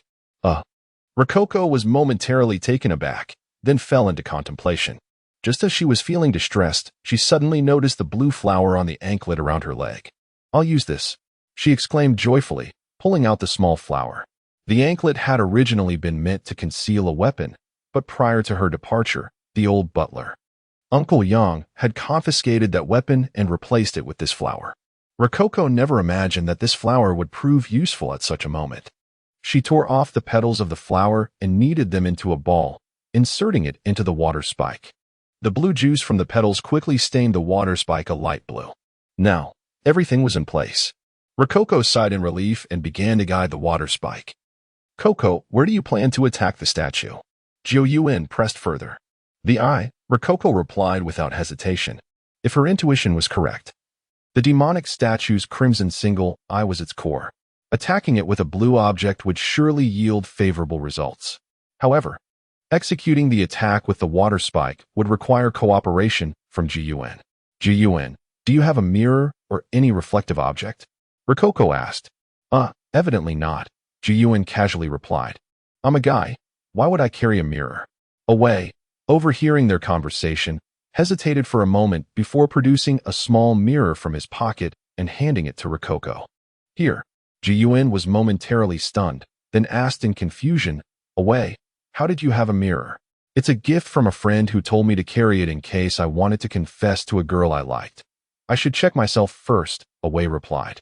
Rococo was momentarily taken aback, then fell into contemplation. Just as she was feeling distressed, she suddenly noticed the blue flower on the anklet around her leg. I'll use this, she exclaimed joyfully, pulling out the small flower. The anklet had originally been meant to conceal a weapon, but prior to her departure, the old butler, Uncle Yang, had confiscated that weapon and replaced it with this flower. Rococo never imagined that this flower would prove useful at such a moment. She tore off the petals of the flower and kneaded them into a ball, inserting it into the water spike. The blue juice from the petals quickly stained the water spike a light blue. Now, everything was in place. Rococo sighed in relief and began to guide the water spike. Coco, where do you plan to attack the statue? Zhou pressed further. The eye, Rococo replied without hesitation. If her intuition was correct, the demonic statue's crimson single eye was its core. Attacking it with a blue object would surely yield favorable results. However, executing the attack with the water spike would require cooperation from Zhou. Zhou, do you have a mirror or any reflective object? Rococo asked. Evidently not, Zhou casually replied. I'm a guy. Why would I carry a mirror? Away, overhearing their conversation, hesitated for a moment before producing a small mirror from his pocket and handing it to Rococo. Here, Zhou was momentarily stunned, then asked in confusion, Away, how did you have a mirror? It's a gift from a friend who told me to carry it in case I wanted to confess to a girl I liked. I should check myself first, Away replied,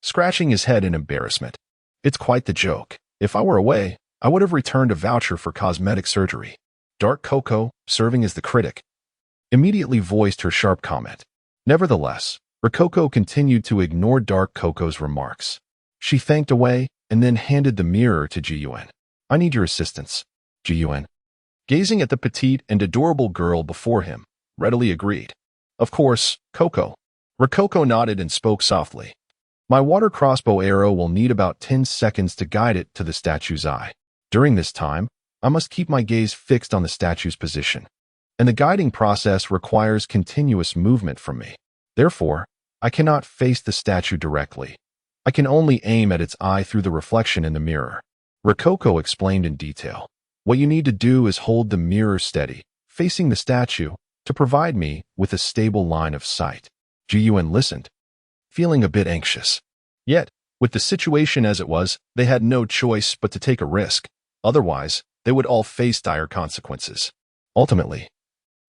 scratching his head in embarrassment. It's quite the joke. If I were Away, I would have returned a voucher for cosmetic surgery. Dark Coco, serving as the critic, immediately voiced her sharp comment. Nevertheless, Rococo continued to ignore Dark Coco's remarks. She thanked Away and then handed the mirror to Zhou. I need your assistance, Zhou, gazing at the petite and adorable girl before him, readily agreed. Of course, Coco. Rococo nodded and spoke softly. My water crossbow arrow will need about 10 seconds to guide it to the statue's eye. During this time, I must keep my gaze fixed on the statue's position, and the guiding process requires continuous movement from me. Therefore, I cannot face the statue directly. I can only aim at its eye through the reflection in the mirror. Rococo explained in detail. What you need to do is hold the mirror steady, facing the statue, to provide me with a stable line of sight. Zhou listened, feeling a bit anxious. Yet, with the situation as it was, they had no choice but to take a risk. Otherwise, they would all face dire consequences. Ultimately,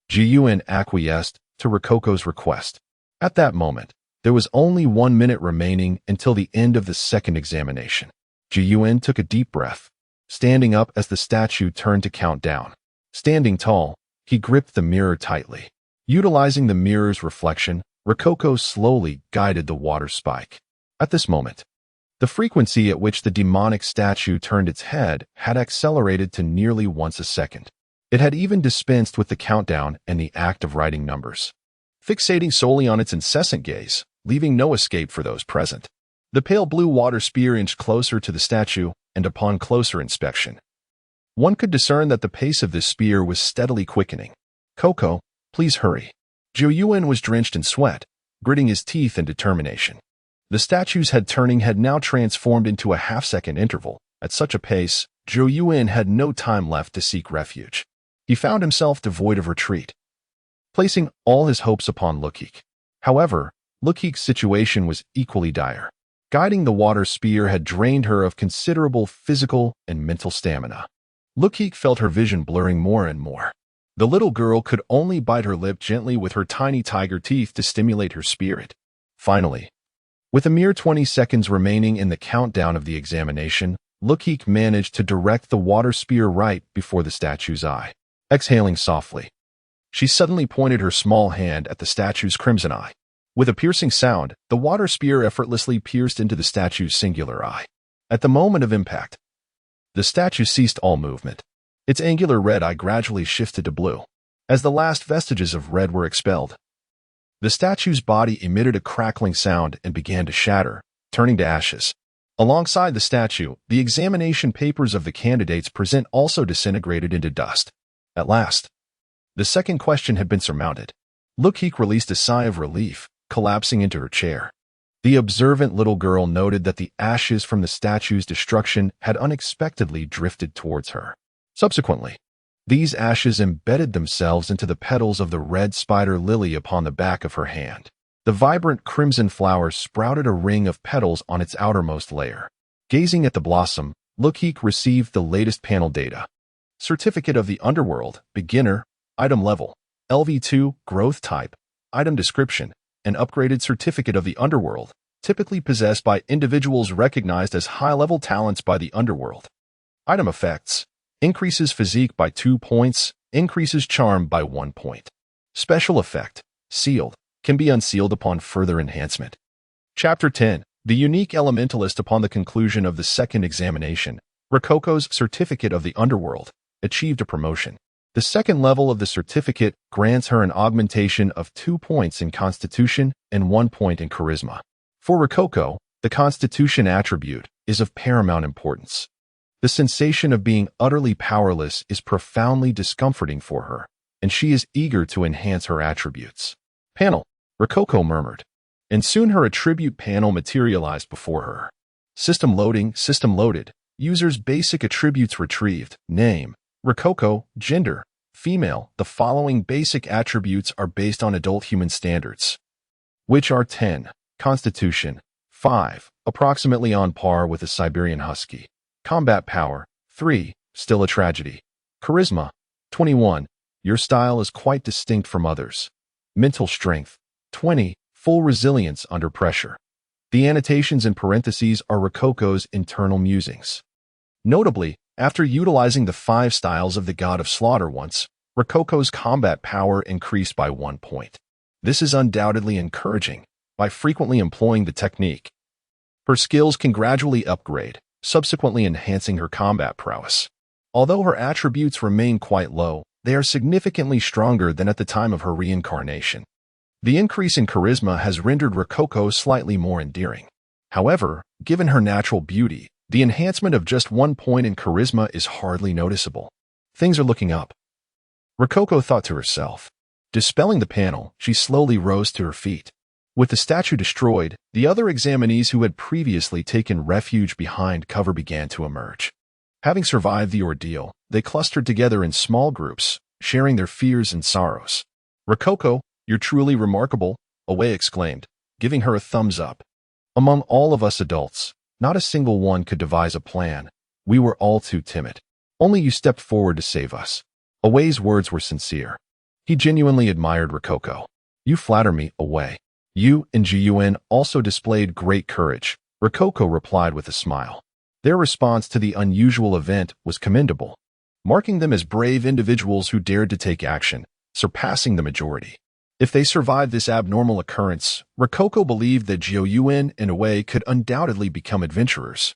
Ji-Yuan acquiesced to Rococo's request. At that moment, there was only 1 minute remaining until the end of the second examination. Ji-Yuan took a deep breath, standing up as the statue turned to count down. Standing tall, he gripped the mirror tightly. Utilizing the mirror's reflection, Rococo slowly guided the water spike. At this moment, the frequency at which the demonic statue turned its head had accelerated to nearly once a second. It had even dispensed with the countdown and the act of writing numbers, fixating solely on its incessant gaze, leaving no escape for those present. The pale blue water spear inched closer to the statue, and upon closer inspection, one could discern that the pace of this spear was steadily quickening. "Coco, please hurry." Ji-Yuan was drenched in sweat, gritting his teeth in determination. The statue's head turning had now transformed into a half-second interval. At such a pace, Ji-Yuan had no time left to seek refuge. He found himself devoid of retreat, placing all his hopes upon Luokeke. However, Luokeke's situation was equally dire. Guiding the water spear had drained her of considerable physical and mental stamina. Luokeke felt her vision blurring more and more. The little girl could only bite her lip gently with her tiny tiger teeth to stimulate her spirit. Finally, with a mere 20 seconds remaining in the countdown of the examination, Luokeke managed to direct the water spear right before the statue's eye. Exhaling softly, she suddenly pointed her small hand at the statue's crimson eye. With a piercing sound, the water spear effortlessly pierced into the statue's singular eye. At the moment of impact, the statue ceased all movement. Its angular red eye gradually shifted to blue. As the last vestiges of red were expelled, the statue's body emitted a crackling sound and began to shatter, turning to ashes. Alongside the statue, the examination papers of the candidates present also disintegrated into dust. At last, the second question had been surmounted. Luokeke released a sigh of relief, collapsing into her chair. The observant little girl noted that the ashes from the statue's destruction had unexpectedly drifted towards her. Subsequently, these ashes embedded themselves into the petals of the red spider lily upon the back of her hand. The vibrant crimson flower sprouted a ring of petals on its outermost layer. Gazing at the blossom, Luokeke received the latest panel data. Certificate of the Underworld, Beginner, Item Level, LV2, Growth Type, Item Description, an upgraded certificate of the Underworld, typically possessed by individuals recognized as high-level talents by the Underworld. Item Effects: increases physique by 2 points, increases charm by 1 point. Special Effect: sealed, can be unsealed upon further enhancement. Chapter 10. The Unique Elementalist. Upon the conclusion of the second examination, Rococo's Certificate of the Underworld achieved a promotion. The second level of the certificate grants her an augmentation of 2 points in Constitution and 1 point in Charisma. For Rococo, the Constitution attribute is of paramount importance. The sensation of being utterly powerless is profoundly discomforting for her, and she is eager to enhance her attributes. Panel, Rococo murmured, and soon her attribute panel materialized before her. System loading, system loaded, user's basic attributes retrieved, name, Rococo, gender, female. The following basic attributes are based on adult human standards, which are 10, Constitution, 5, approximately on par with a Siberian Husky. Combat power, 3, still a tragedy. Charisma, 21, your style is quite distinct from others. Mental strength, 20, full resilience under pressure. The annotations in parentheses are Rococo's internal musings. Notably, after utilizing the 5 styles of the God of Slaughter once, Rococo's combat power increased by 1 point. This is undoubtedly encouraging. By frequently employing the technique, her skills can gradually upgrade, subsequently enhancing her combat prowess. Although her attributes remain quite low, they are significantly stronger than at the time of her reincarnation. The increase in charisma has rendered Rococo slightly more endearing. However, given her natural beauty, the enhancement of just 1 point in charisma is hardly noticeable. Things are looking up, Rococo thought to herself. Dispelling the panel, she slowly rose to her feet. With the statue destroyed, the other examinees who had previously taken refuge behind cover began to emerge. Having survived the ordeal, they clustered together in small groups, sharing their fears and sorrows. "Rococo, you're truly remarkable," Away exclaimed, giving her a thumbs up. "Among all of us adults, not a single one could devise a plan. We were all too timid. Only you stepped forward to save us." Away's words were sincere. He genuinely admired Rococo. You flatter me, away. You and Jiyuan also displayed great courage, Rococo replied with a smile. Their response to the unusual event was commendable, marking them as brave individuals who dared to take action, surpassing the majority. If they survived this abnormal occurrence, Rococo believed that Jiyuan and Wei could undoubtedly become adventurers.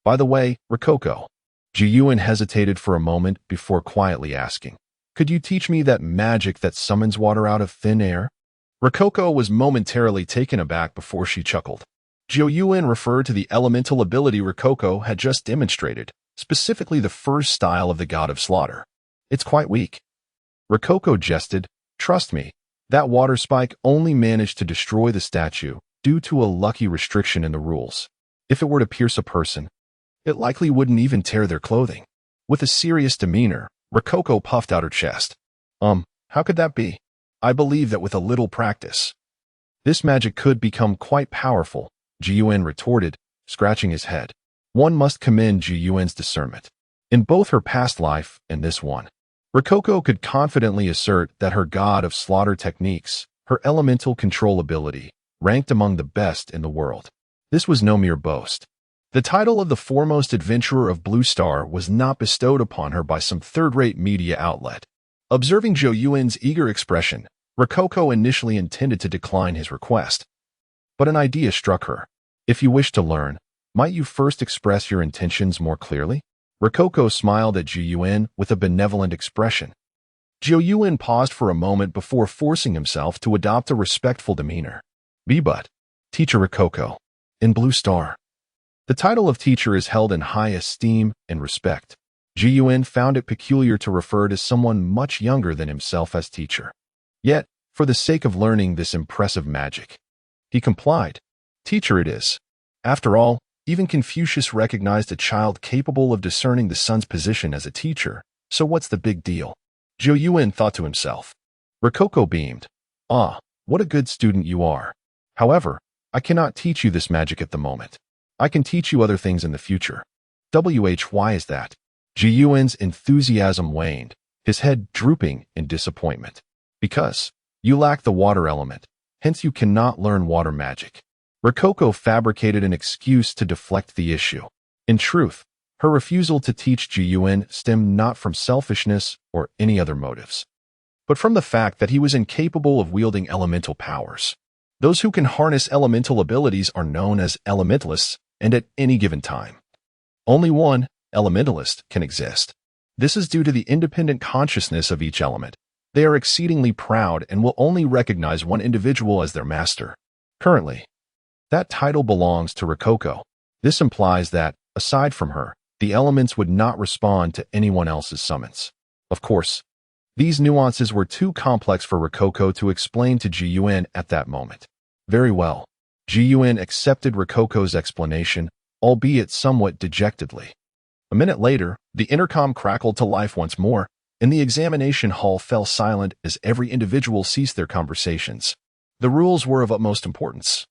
By the way, Rococo. Jiyuan hesitated for a moment before quietly asking, could you teach me that magic that summons water out of thin air? Rococo was momentarily taken aback before she chuckled. Jiyuan referred to the elemental ability Rococo had just demonstrated, specifically the first style of the God of Slaughter. It's quite weak. Rococo jested, trust me, that water spike only managed to destroy the statue due to a lucky restriction in the rules. If it were to pierce a person, it likely wouldn't even tear their clothing. With a serious demeanor, Rococo puffed out her chest. How could that be? I believe that with a little practice, this magic could become quite powerful, Jiyuan retorted, scratching his head. One must commend Jiyuan's discernment. In both her past life and this one, Rococo could confidently assert that her God of Slaughter techniques, her elemental control ability, ranked among the best in the world. This was no mere boast. The title of the foremost adventurer of Blue Star was not bestowed upon her by some third-rate media outlet. Observing Jiyuan's eager expression, Rococo initially intended to decline his request. But an idea struck her. If you wish to learn, might you first express your intentions more clearly? Rococo smiled at Jiyuan with a benevolent expression. Jiyuan paused for a moment before forcing himself to adopt a respectful demeanor. But, Teacher Rococo, in Blue Star. The title of teacher is held in high esteem and respect. Jiyuan found it peculiar to refer to someone much younger than himself as teacher. Yet, for the sake of learning this impressive magic, he complied. Teacher it is. After all, even Confucius recognized a child capable of discerning the son's position as a teacher, so what's the big deal? Jiyuan thought to himself. Rococo beamed. Ah, what a good student you are. However, I cannot teach you this magic at the moment. I can teach you other things in the future. Why is that? Jiyuan's enthusiasm waned, his head drooping in disappointment. Because you lack the water element, hence you cannot learn water magic. Rococo fabricated an excuse to deflect the issue. In truth, her refusal to teach Jiyuan stemmed not from selfishness or any other motives, but from the fact that he was incapable of wielding elemental powers. Those who can harness elemental abilities are known as elementalists, and at any given time, only one elementalist can exist. This is due to the independent consciousness of each element. They are exceedingly proud and will only recognize one individual as their master. Currently, that title belongs to Rococo. This implies that, aside from her, the elements would not respond to anyone else's summons. Of course, these nuances were too complex for Rococo to explain to Jiyuan at that moment. Very well. Jiyuan accepted Rococo's explanation, albeit somewhat dejectedly. A minute later, the intercom crackled to life once more, and the examination hall fell silent as every individual ceased their conversations. The rules were of utmost importance,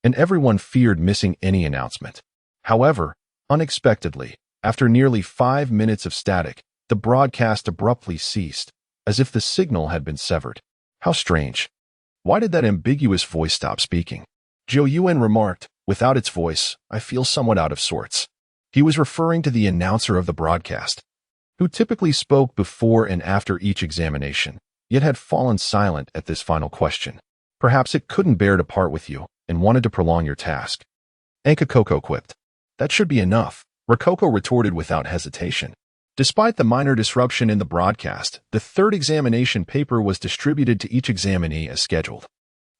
and everyone feared missing any announcement. However, unexpectedly, after nearly 5 minutes of static, the broadcast abruptly ceased, as if the signal had been severed. How strange. Why did that ambiguous voice stop speaking? Jiyuan remarked, without its voice, I feel somewhat out of sorts. He was referring to the announcer of the broadcast, who typically spoke before and after each examination, yet had fallen silent at this final question. Perhaps it couldn't bear to part with you and wanted to prolong your task. Rococo quipped. That should be enough, Rococo retorted without hesitation. Despite the minor disruption in the broadcast, the third examination paper was distributed to each examinee as scheduled.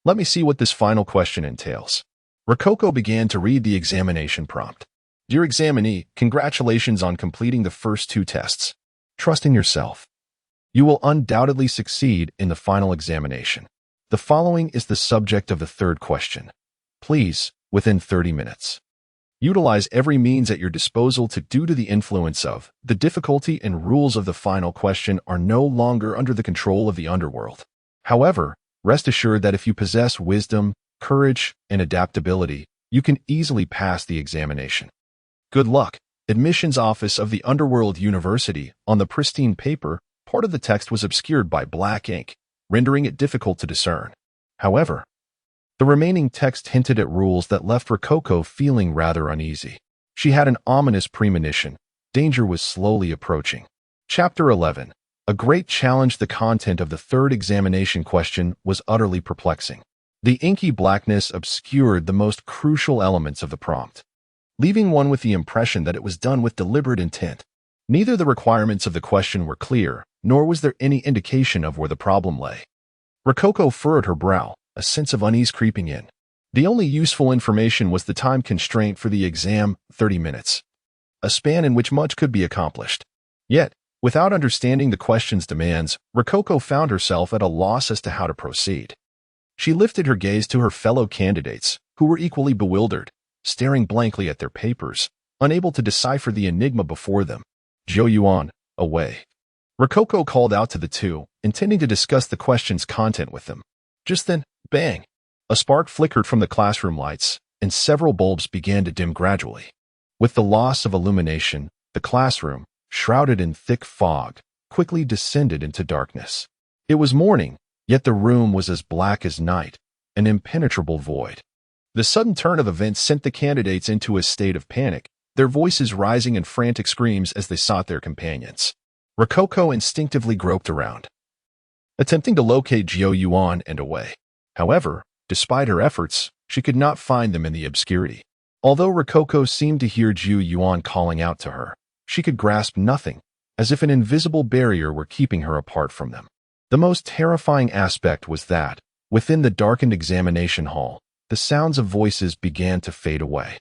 Let me see what this final question entails. Rococo began to read the examination prompt. Dear examinee, congratulations on completing the first 2 tests. Trust in yourself. You will undoubtedly succeed in the final examination. The following is the subject of the third question. Please, within 30 minutes, utilize every means at your disposal due to the influence of the difficulty and rules of the final question are no longer under the control of the underworld. However, rest assured that if you possess wisdom, courage, and adaptability, you can easily pass the examination. Good luck. Admissions Office of the Underworld University, on the pristine paper, Part of the text was obscured by black ink, rendering it difficult to discern. However, the remaining text hinted at rules that left Rococo feeling rather uneasy. She had an ominous premonition. Danger was slowly approaching. Chapter 11. A great challenge. The content of the third examination question was utterly perplexing. The inky blackness obscured the most crucial elements of the prompt, leaving one with the impression that it was done with deliberate intent. Neither the requirements of the question were clear, nor was there any indication of where the problem lay. Rococo furrowed her brow, a sense of unease creeping in. The only useful information was the time constraint for the exam, 30 minutes, a span in which much could be accomplished. Yet, without understanding the question's demands, Rococo found herself at a loss as to how to proceed. She lifted her gaze to her fellow candidates, who were equally bewildered, staring blankly at their papers, unable to decipher the enigma before them. Zhou Yuan, away. Rococo called out to the two, intending to discuss the question's content with them. Just then, bang! A spark flickered from the classroom lights, and several bulbs began to dim gradually. With the loss of illumination, the classroom, shrouded in thick fog, quickly descended into darkness. It was morning, yet the room was as black as night, an impenetrable void. The sudden turn of events sent the candidates into a state of panic, their voices rising in frantic screams as they sought their companions. Rococo instinctively groped around, attempting to locate Zhou Yuan and away. However, despite her efforts, she could not find them in the obscurity. Although Rococo seemed to hear Zhou Yuan calling out to her, she could grasp nothing, as if an invisible barrier were keeping her apart from them. The most terrifying aspect was that, within the darkened examination hall, the sounds of voices began to fade away.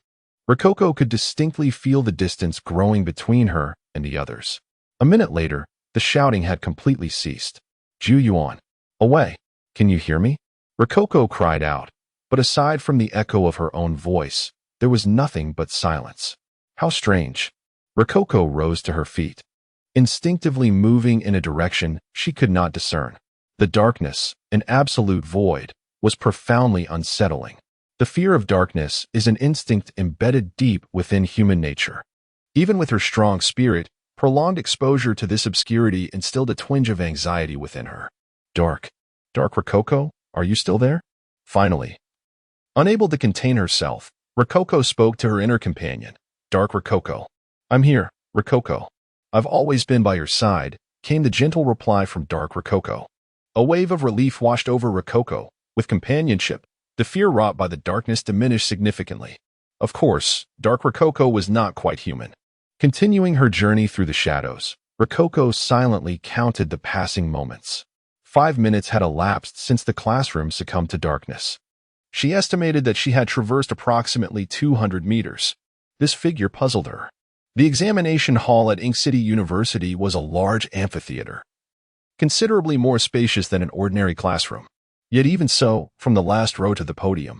Rococo could distinctly feel the distance growing between her and the others. A minute later, the shouting had completely ceased. Zhou Yuan, away! Can you hear me? Rococo cried out, but aside from the echo of her own voice, there was nothing but silence. How strange. Rococo rose to her feet, instinctively moving in a direction she could not discern. The darkness, an absolute void, was profoundly unsettling. The fear of darkness is an instinct embedded deep within human nature. Even with her strong spirit, prolonged exposure to this obscurity instilled a twinge of anxiety within her. Dark. Dark Rococo, are you still there? Finally, unable to contain herself, Rococo spoke to her inner companion. Dark Rococo. I'm here, Rococo. I've always been by your side, came the gentle reply from Dark Rococo. A wave of relief washed over Rococo. With companionship, the fear wrought by the darkness diminished significantly. Of course, Dark Rococo was not quite human. Continuing her journey through the shadows, Rococo silently counted the passing moments. 5 minutes had elapsed since the classroom succumbed to darkness. She estimated that she had traversed approximately 200 meters. This figure puzzled her. The examination hall at Ink City University was a large amphitheater, considerably more spacious than an ordinary classroom. Yet even so, from the last row to the podium,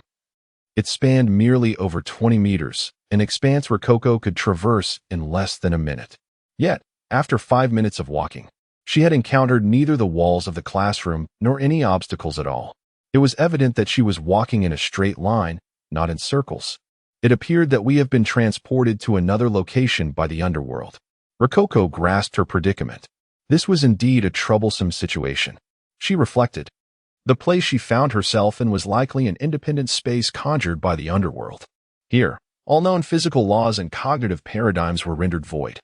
it spanned merely over 20 meters, an expanse Rococo could traverse in less than a minute. Yet, after 5 minutes of walking, she had encountered neither the walls of the classroom nor any obstacles at all. It was evident that she was walking in a straight line, not in circles. It appeared that we have been transported to another location by the underworld. Rococo grasped her predicament. This was indeed a troublesome situation. She reflected. The place she found herself in was likely an independent space conjured by the underworld. Here, all known physical laws and cognitive paradigms were rendered void.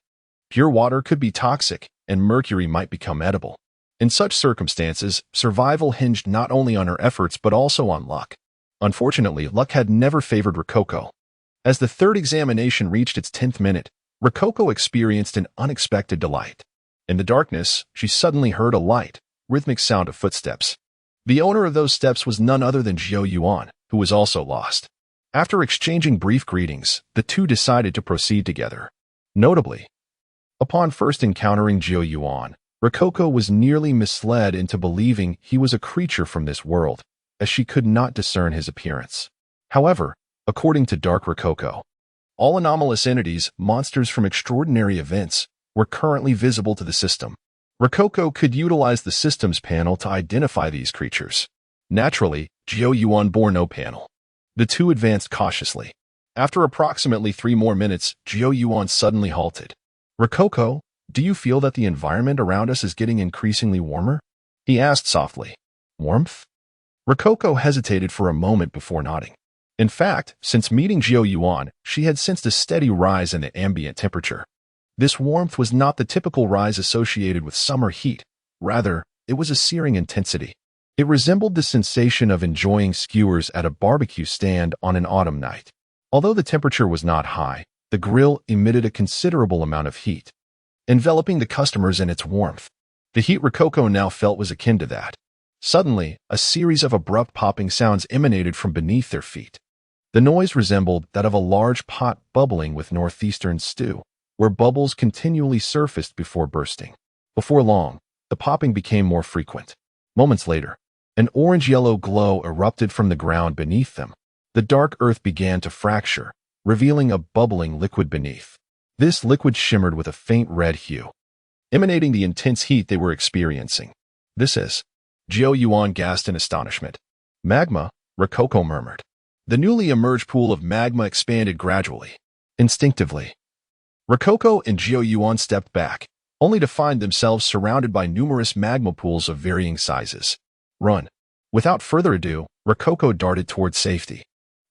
Pure water could be toxic, and mercury might become edible. In such circumstances, survival hinged not only on her efforts but also on luck. Unfortunately, luck had never favored Rococo. As the third examination reached its 10th minute, Rococo experienced an unexpected delight. In the darkness, she suddenly heard a light, rhythmic sound of footsteps. The owner of those steps was none other than Zhou Yuan, who was also lost. After exchanging brief greetings, the two decided to proceed together. Notably, upon first encountering Zhou Yuan, Rococo was nearly misled into believing he was a creature from this world, as she could not discern his appearance. However, according to Dark Rococo, all anomalous entities, monsters from extraordinary events, were currently visible to the system. Rococo could utilize the systems panel to identify these creatures. Naturally, Zhou Yuan bore no panel. The two advanced cautiously. After approximately 3 more minutes, Zhou Yuan suddenly halted. Rococo, Do you feel that the environment around us is getting increasingly warmer? He asked softly. Warmth? Rococo hesitated for a moment before nodding. In fact, since meeting Jiao Yuan, she had sensed a steady rise in the ambient temperature. This warmth was not the typical rise associated with summer heat. Rather, it was a searing intensity. It resembled the sensation of enjoying skewers at a barbecue stand on an autumn night. Although the temperature was not high, the grill emitted a considerable amount of heat, enveloping the customers in its warmth. The heat Rococo now felt was akin to that. Suddenly, a series of abrupt popping sounds emanated from beneath their feet. The noise resembled that of a large pot bubbling with northeastern stew, where bubbles continually surfaced before bursting. Before long, the popping became more frequent. Moments later, an orange-yellow glow erupted from the ground beneath them. The dark earth began to fracture, revealing a bubbling liquid beneath. This liquid shimmered with a faint red hue, emanating the intense heat they were experiencing. This is... Jiao Yuan gasped in astonishment. Magma, Rococo murmured. The newly emerged pool of magma expanded gradually. Instinctively, Rococo and Jiao Yuan stepped back, only to find themselves surrounded by numerous magma pools of varying sizes. Run. Without further ado, Rococo darted toward safety.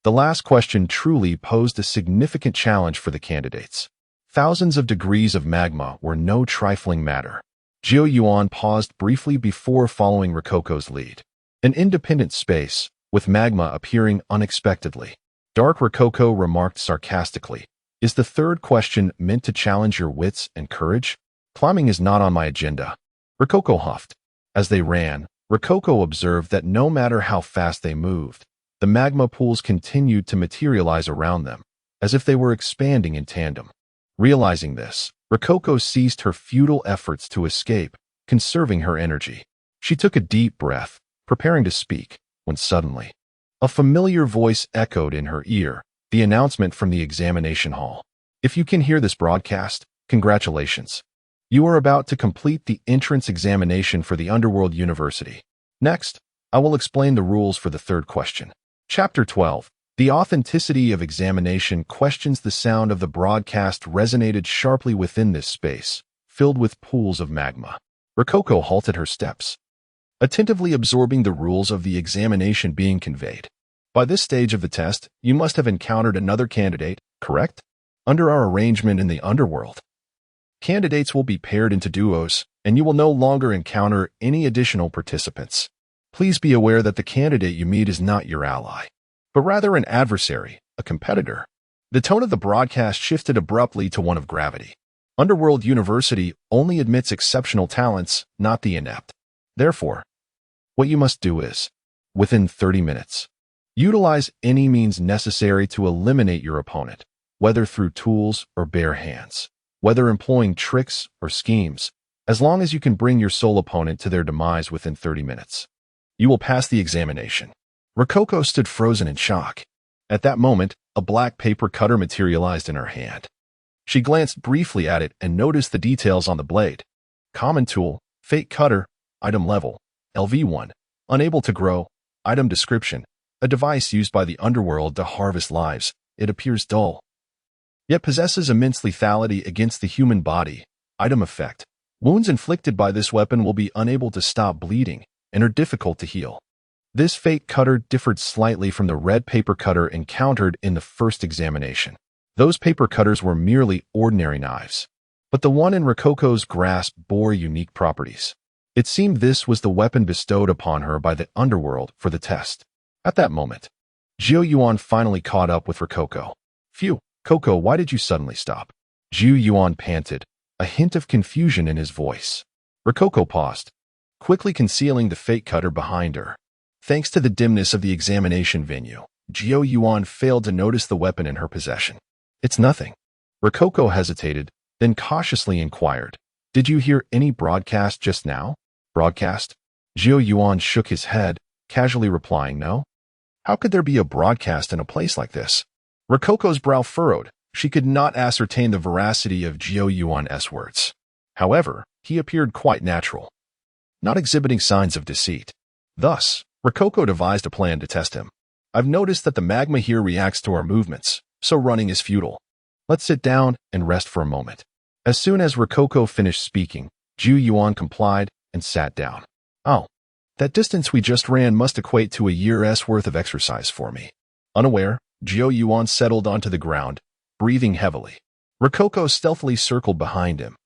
The last question truly posed a significant challenge for the candidates. Thousands of degrees of magma were no trifling matter. Jiao Yuan paused briefly before following Rococo's lead. An independent space, with magma appearing unexpectedly. Dark Rococo remarked sarcastically, Is the third question meant to challenge your wits and courage? Climbing is not on my agenda. Rococo huffed. As they ran, Rococo observed that no matter how fast they moved, the magma pools continued to materialize around them, as if they were expanding in tandem. Realizing this, Rococo ceased her futile efforts to escape, conserving her energy. She took a deep breath, preparing to speak, when suddenly, a familiar voice echoed in her ear, the announcement from the examination hall. If you can hear this broadcast, congratulations. You are about to complete the entrance examination for the Underworld University. Next, I will explain the rules for the third question. Chapter 12. The authenticity of examination questions. The sound of the broadcast resonated sharply within this space, filled with pools of magma. Rococo halted her steps, attentively absorbing the rules of the examination being conveyed. By this stage of the test, you must have encountered another candidate, correct? Under our arrangement in the Underworld, candidates will be paired into duos, and you will no longer encounter any additional participants. Please be aware that the candidate you meet is not your ally, but rather an adversary, a competitor. The tone of the broadcast shifted abruptly to one of gravity. Underworld University only admits exceptional talents, not the inept. Therefore, what you must do is, within 30 minutes, utilize any means necessary to eliminate your opponent, whether through tools or bare hands, whether employing tricks or schemes, as long as you can bring your sole opponent to their demise within 30 minutes. You will pass the examination. Rococo stood frozen in shock. At that moment, a black paper cutter materialized in her hand. She glanced briefly at it and noticed the details on the blade. Common tool, fake cutter, item level, LV1, unable to grow, item description, a device used by the Underworld to harvest lives. It appears dull, yet possesses immense lethality against the human body. Item effect. Wounds inflicted by this weapon will be unable to stop bleeding and are difficult to heal. This fake cutter differed slightly from the red paper cutter encountered in the first examination. Those paper cutters were merely ordinary knives, but the one in Rococo's grasp bore unique properties. It seemed this was the weapon bestowed upon her by the Underworld for the test. At that moment, Jiao Yuan finally caught up with Rococo. Phew, Coco, why did you suddenly stop? Jiao Yuan panted, a hint of confusion in his voice. Rococo paused, quickly concealing the fake cutter behind her. Thanks to the dimness of the examination venue, Jiao Yuan failed to notice the weapon in her possession. It's nothing. Rococo hesitated, then cautiously inquired, Did you hear any broadcast just now? Broadcast? Jiao Yuan shook his head, casually replying no. How could there be a broadcast in a place like this? Rococo's brow furrowed. She could not ascertain the veracity of Jiao Yuan's words. However, he appeared quite natural, not exhibiting signs of deceit. Thus, Rococo devised a plan to test him. I've noticed that the magma here reacts to our movements, so running is futile. Let's sit down and rest for a moment. As soon as Rococo finished speaking, Ju Yuan complied and sat down. Oh, that distance we just ran must equate to a year's worth of exercise for me. Unaware, Jiu Yuan settled onto the ground, breathing heavily. Rococo stealthily circled behind him,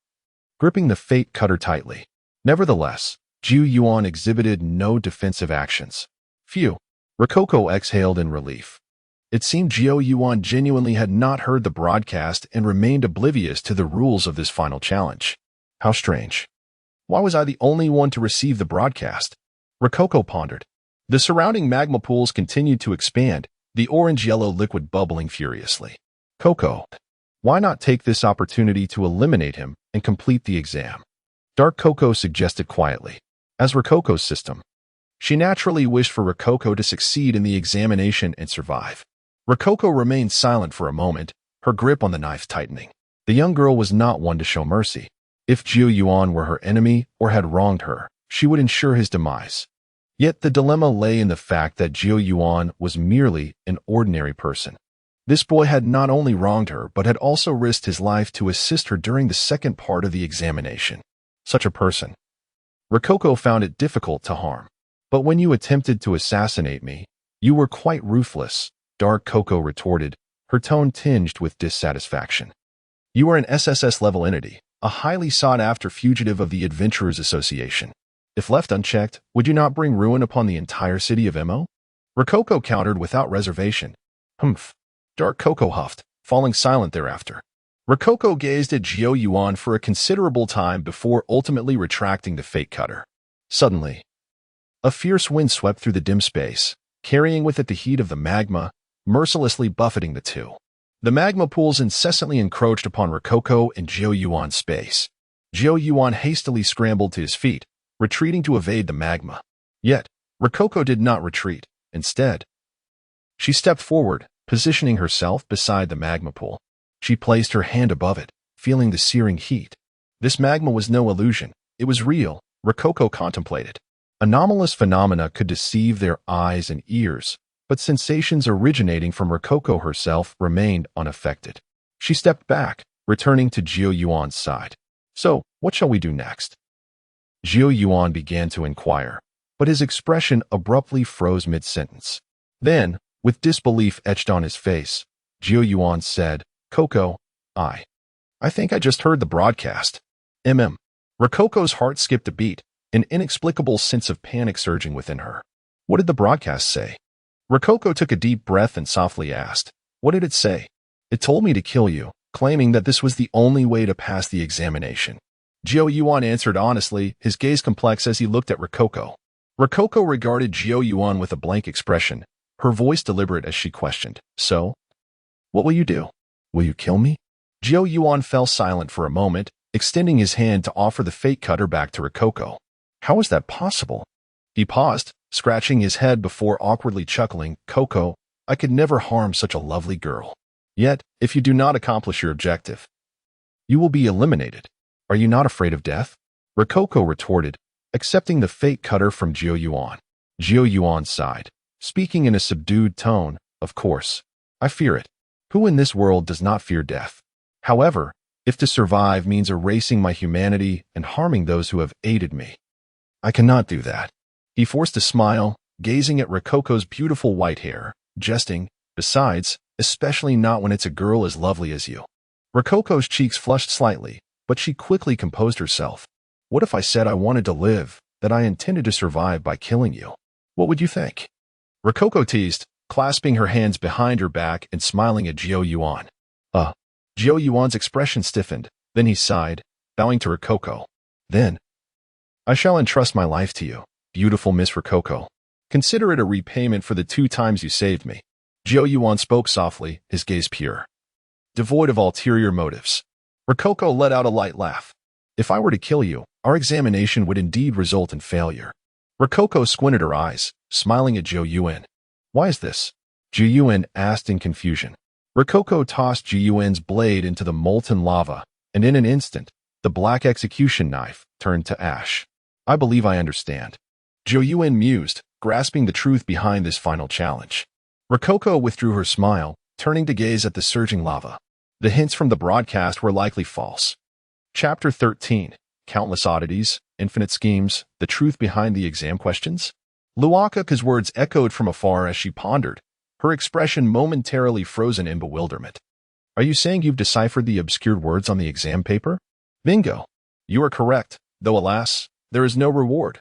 gripping the fate cutter tightly. Nevertheless, Jiu Yuan exhibited no defensive actions. Phew. Rococo exhaled in relief. It seemed Jiu Yuan genuinely had not heard the broadcast and remained oblivious to the rules of this final challenge. How strange. Why was I the only one to receive the broadcast? Rococo pondered. The surrounding magma pools continued to expand, the orange-yellow liquid bubbling furiously. Coco, why not take this opportunity to eliminate him and complete the exam? Dark Coco suggested quietly. As Rococo's system, she naturally wished for Rococo to succeed in the examination and survive. Rococo remained silent for a moment, her grip on the knife tightening. The young girl was not one to show mercy. If Jiu Yuan were her enemy or had wronged her, she would ensure his demise. Yet the dilemma lay in the fact that Jiu Yuan was merely an ordinary person. This boy had not only wronged her, but had also risked his life to assist her during the second part of the examination. Such a person. Rococo found it difficult to harm. But when you attempted to assassinate me, you were quite ruthless, Dark Coco retorted, her tone tinged with dissatisfaction. You are an SSS-level entity, a highly sought-after fugitive of the Adventurers Association. If left unchecked, would you not bring ruin upon the entire city of Mo? Rococo countered without reservation. Humph. Dark Coco huffed, falling silent thereafter. Rococo gazed at Jiu Yuan for a considerable time before ultimately retracting the fate cutter. Suddenly, a fierce wind swept through the dim space, carrying with it the heat of the magma, mercilessly buffeting the two. The magma pools incessantly encroached upon Rococo and Jiu Yuan's space. Jiu Yuan hastily scrambled to his feet, retreating to evade the magma. Yet, Rococo did not retreat. Instead, she stepped forward, positioning herself beside the magma pool. She placed her hand above it, feeling the searing heat. This magma was no illusion. It was real, Rococo contemplated. Anomalous phenomena could deceive their eyes and ears, but sensations originating from Rococo herself remained unaffected. She stepped back, returning to Jiu Yuan's side. So, what shall we do next? Jiu Yuan began to inquire, but his expression abruptly froze mid-sentence. Then, with disbelief etched on his face, Jiu Yuan said, Coco, I think I just heard the broadcast. Rococo's heart skipped a beat, an inexplicable sense of panic surging within her. What did the broadcast say? Rococo took a deep breath and softly asked, What did it say? It told me to kill you, claiming that this was the only way to pass the examination. Jiu Yuan answered honestly, his gaze complex as he looked at Rococo. Rococo regarded Jiu Yuan with a blank expression, her voice deliberate as she questioned, So? What will you do? Will you kill me? Jiu Yuan fell silent for a moment, extending his hand to offer the fate cutter back to Rococo. How is that possible? He paused, scratching his head before awkwardly chuckling, Coco, I could never harm such a lovely girl. Yet, if you do not accomplish your objective, you will be eliminated. Are you not afraid of death? Rococo retorted, accepting the fate cutter from Jiu Yuan. Jiu Yuan sighed, speaking in a subdued tone, Of course. I fear it. Who in this world does not fear death? However, if to survive means erasing my humanity and harming those who have aided me, I cannot do that. He forced a smile, gazing at Rococo's beautiful white hair, jesting, Besides, especially not when it's a girl as lovely as you. Rococo's cheeks flushed slightly, but she quickly composed herself. What if I said I wanted to live, that I intended to survive by killing you? What would you think? Rococo teased, clasping her hands behind her back and smiling at Jiu Yuan. Jiu Yuan's expression stiffened, then he sighed, bowing to Rococo. Then, I shall entrust my life to you, beautiful Miss Rococo. Consider it a repayment for the 2 times you saved me. Jiu Yuan spoke softly, his gaze pure, devoid of ulterior motives. Rococo let out a light laugh. If I were to kill you, our examination would indeed result in failure. Rococo squinted her eyes, smiling at Jiu Yuan. Why is this? Jiu Yuan asked in confusion. Rococo tossed Jiu Yuan's blade into the molten lava, and in an instant, the black execution knife turned to ash. I believe I understand. Jiu Yuan mused, grasping the truth behind this final challenge. Rococo withdrew her smile, turning to gaze at the surging lava. The hints from the broadcast were likely false. Chapter 13. Countless Oddities, Infinite Schemes, The Truth Behind the Exam Questions? Luokeke's words echoed from afar as she pondered, her expression momentarily frozen in bewilderment. Are you saying you've deciphered the obscured words on the exam paper? Bingo. You are correct, though alas, there is no reward.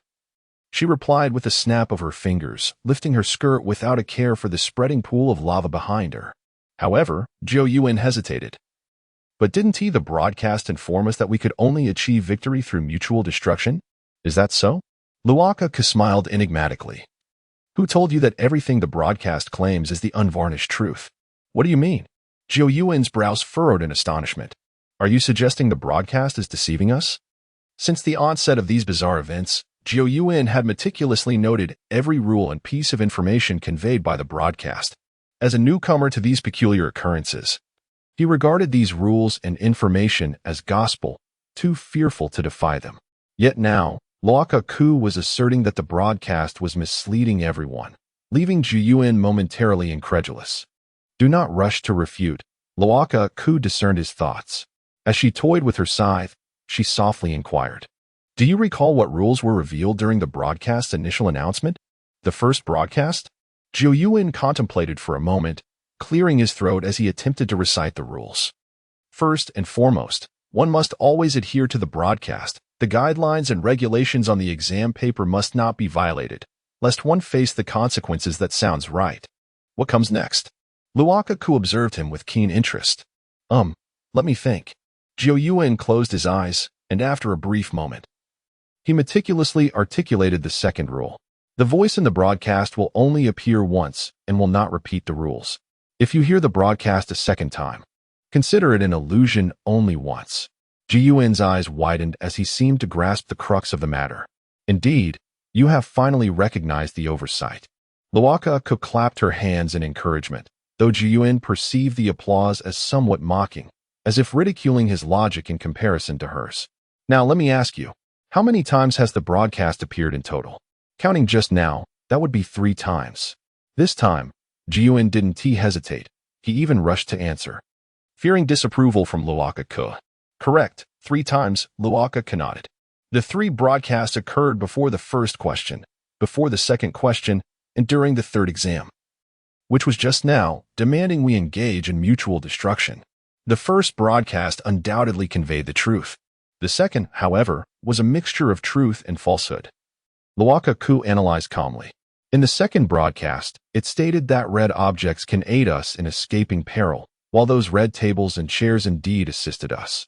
She replied with a snap of her fingers, lifting her skirt without a care for the spreading pool of lava behind her. However, Zhou Yuan hesitated. But didn't the broadcast inform us that we could only achieve victory through mutual destruction? Is that so? Luokeke smiled enigmatically. Who told you that everything the broadcast claims is the unvarnished truth? What do you mean? Zhou Yuan's brows furrowed in astonishment. Are you suggesting the broadcast is deceiving us? Since the onset of these bizarre events, Zhou Yuan had meticulously noted every rule and piece of information conveyed by the broadcast. As a newcomer to these peculiar occurrences, he regarded these rules and information as gospel, too fearful to defy them. Yet now, Luokeke was asserting that the broadcast was misleading everyone, leaving Zhou Yuan momentarily incredulous. Do not rush to refute. Luokeke discerned his thoughts. As she toyed with her scythe, she softly inquired, do you recall what rules were revealed during the broadcast's initial announcement? The first broadcast? Zhou Yuan contemplated for a moment, clearing his throat as he attempted to recite the rules. First and foremost, one must always adhere to the broadcast. The guidelines and regulations on the exam paper must not be violated, lest one face the consequences. That sounds right. What comes next? Luokeke observed him with keen interest. Let me think. Zhou Yuan closed his eyes, and after a brief moment, he meticulously articulated the second rule. The voice in the broadcast will only appear once and will not repeat the rules. If you hear the broadcast a second time, consider it an illusion only once. Zhou Yuan's eyes widened as he seemed to grasp the crux of the matter. Indeed, you have finally recognized the oversight. Luokeke clapped her hands in encouragement, though Zhou Yuan perceived the applause as somewhat mocking, as if ridiculing his logic in comparison to hers. Now let me ask you, how many times has the broadcast appeared in total? Counting just now, that would be 3 times. This time, Zhou Yuan didn't hesitate. He even rushed to answer, fearing disapproval from Luokeke. Correct, 3 times, Luokeke nodded. The 3 broadcasts occurred before the first question, before the second question, and during the third exam, which was just now, demanding we engage in mutual destruction. The first broadcast undoubtedly conveyed the truth. The second, however, was a mixture of truth and falsehood. Luokeke analyzed calmly. In the second broadcast, it stated that red objects can aid us in escaping peril, while those red tables and chairs indeed assisted us.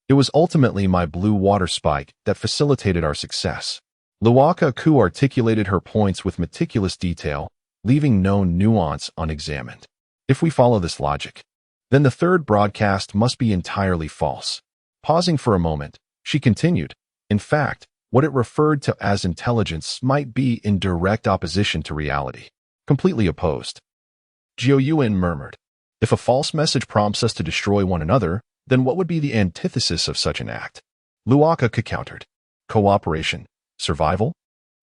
It was ultimately my blue water spike that facilitated our success. Luokeke articulated her points with meticulous detail, leaving no nuance unexamined. If we follow this logic, then the third broadcast must be entirely false. Pausing for a moment, she continued, in fact, what it referred to as intelligence might be in direct opposition to reality. Completely opposed. Zhou Yuan murmured, if a false message prompts us to destroy one another, then what would be the antithesis of such an act? Luokeke countered. Cooperation. Survival?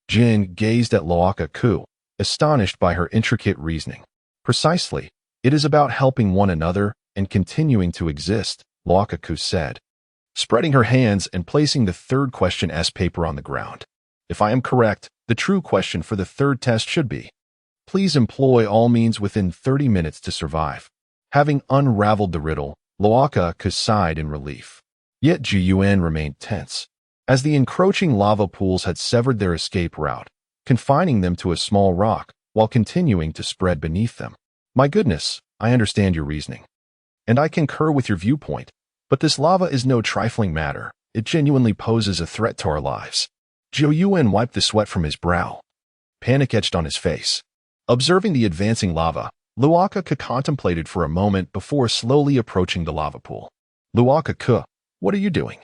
Jin gazed at Luokeke, astonished by her intricate reasoning. Precisely. It is about helping one another and continuing to exist, Luokeke said, spreading her hands and placing the third question S paper on the ground. If I am correct, the true question for the third test should be, please employ all means within 30 minutes to survive. Having unraveled the riddle, Luokeke sighed in relief. Yet Zhou Yuan remained tense, as the encroaching lava pools had severed their escape route, confining them to a small rock while continuing to spread beneath them. My goodness, I understand your reasoning, and I concur with your viewpoint, but this lava is no trifling matter. It genuinely poses a threat to our lives. Zhou Yuan wiped the sweat from his brow. Panic etched on his face. Observing the advancing lava, Luokeke contemplated for a moment before slowly approaching the lava pool. Luokeke, what are you doing?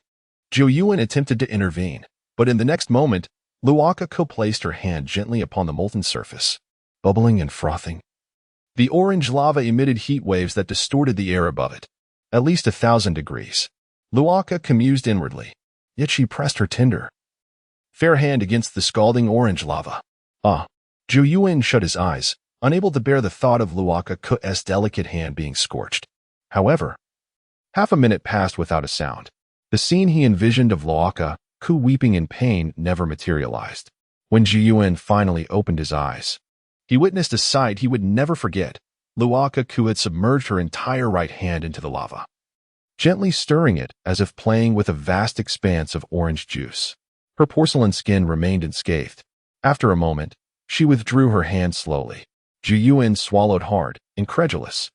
Zhou Yuan attempted to intervene, but in the next moment, Luokeke placed her hand gently upon the molten surface, bubbling and frothing. The orange lava emitted heat waves that distorted the air above it, at least 1,000 degrees. Luokeke mused inwardly, yet she pressed her tender, fair hand against the scalding orange lava. Zhou Yuan shut his eyes, unable to bear the thought of Luokeke's delicate hand being scorched. However, half a minute passed without a sound. The scene he envisioned of Luokeke weeping in pain never materialized. When Jiyuan finally opened his eyes, he witnessed a sight he would never forget. Luokeke had submerged her entire right hand into the lava, gently stirring it as if playing with a vast expanse of orange juice. Her porcelain skin remained unscathed. After a moment, she withdrew her hand slowly. Jiyuan swallowed hard, incredulous.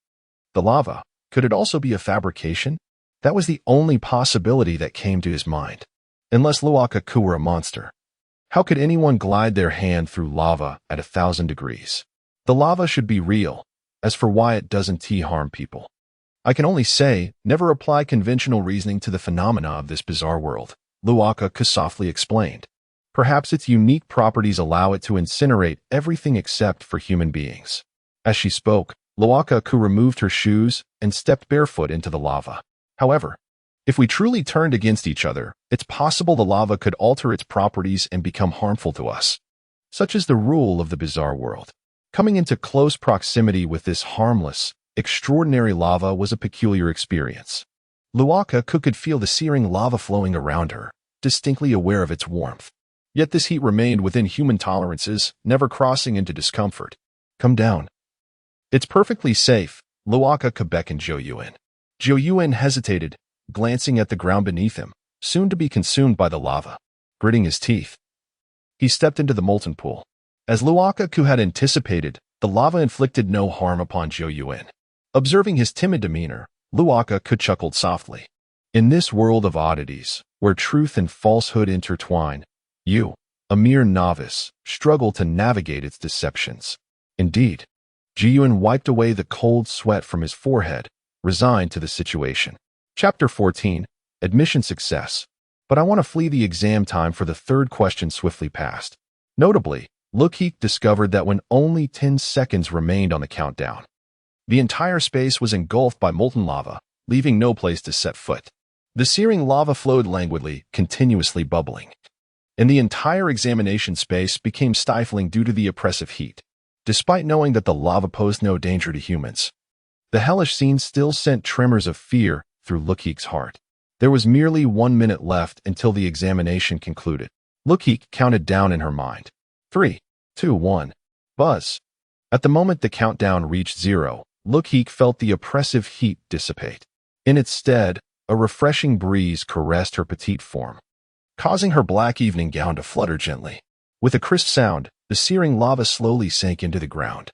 The lava, could it also be a fabrication? That was the only possibility that came to his mind. Unless Luokeke were a monster. How could anyone glide their hand through lava at 1,000 degrees? The lava should be real. As for why it doesn't harm people, I can only say, never apply conventional reasoning to the phenomena of this bizarre world, Luokeke softly explained. Perhaps its unique properties allow it to incinerate everything except for human beings. As she spoke, Luokeke removed her shoes and stepped barefoot into the lava. However, if we truly turned against each other, it's possible the lava could alter its properties and become harmful to us. Such is the rule of the bizarre world. Coming into close proximity with this harmless, extraordinary lava was a peculiar experience. Luokeke could feel the searing lava flowing around her, distinctly aware of its warmth. Yet this heat remained within human tolerances, never crossing into discomfort. Come down. It's perfectly safe, Luokeke beckoned Jiyuan. Jiyuan hesitated, glancing at the ground beneath him, soon to be consumed by the lava. Gritting his teeth, he stepped into the molten pool. As Luokeke had anticipated, the lava inflicted no harm upon Jiyuan. Observing his timid demeanor, Luokeke chuckled softly. In this world of oddities, where truth and falsehood intertwine, you, a mere novice, struggle to navigate its deceptions. Indeed. Jiyuan wiped away the cold sweat from his forehead, resigned to the situation. Chapter 14, Admission Success. But I want to flee the exam time for the third question swiftly passed. Notably, Luokeke discovered that when only 10 seconds remained on the countdown, the entire space was engulfed by molten lava, leaving no place to set foot. The searing lava flowed languidly, continuously bubbling, and the entire examination space became stifling due to the oppressive heat. Despite knowing that the lava posed no danger to humans, the hellish scene still sent tremors of fear through Luokeke's heart. There was merely 1 minute left until the examination concluded. Luokeke counted down in her mind. 3, 2, 1. Buzz. At the moment the countdown reached 0, Luokeke felt the oppressive heat dissipate. In its stead, a refreshing breeze caressed her petite form, causing her black evening gown to flutter gently. With a crisp sound, the searing lava slowly sank into the ground,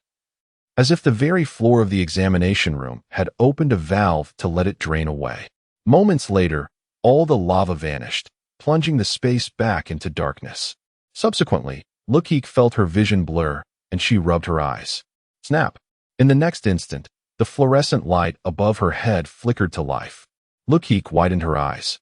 as if the very floor of the examination room had opened a valve to let it drain away. Moments later, all the lava vanished, plunging the space back into darkness. Subsequently, Luokeke felt her vision blur, and she rubbed her eyes. Snap! In the next instant, the fluorescent light above her head flickered to life. Luokeke widened her eyes,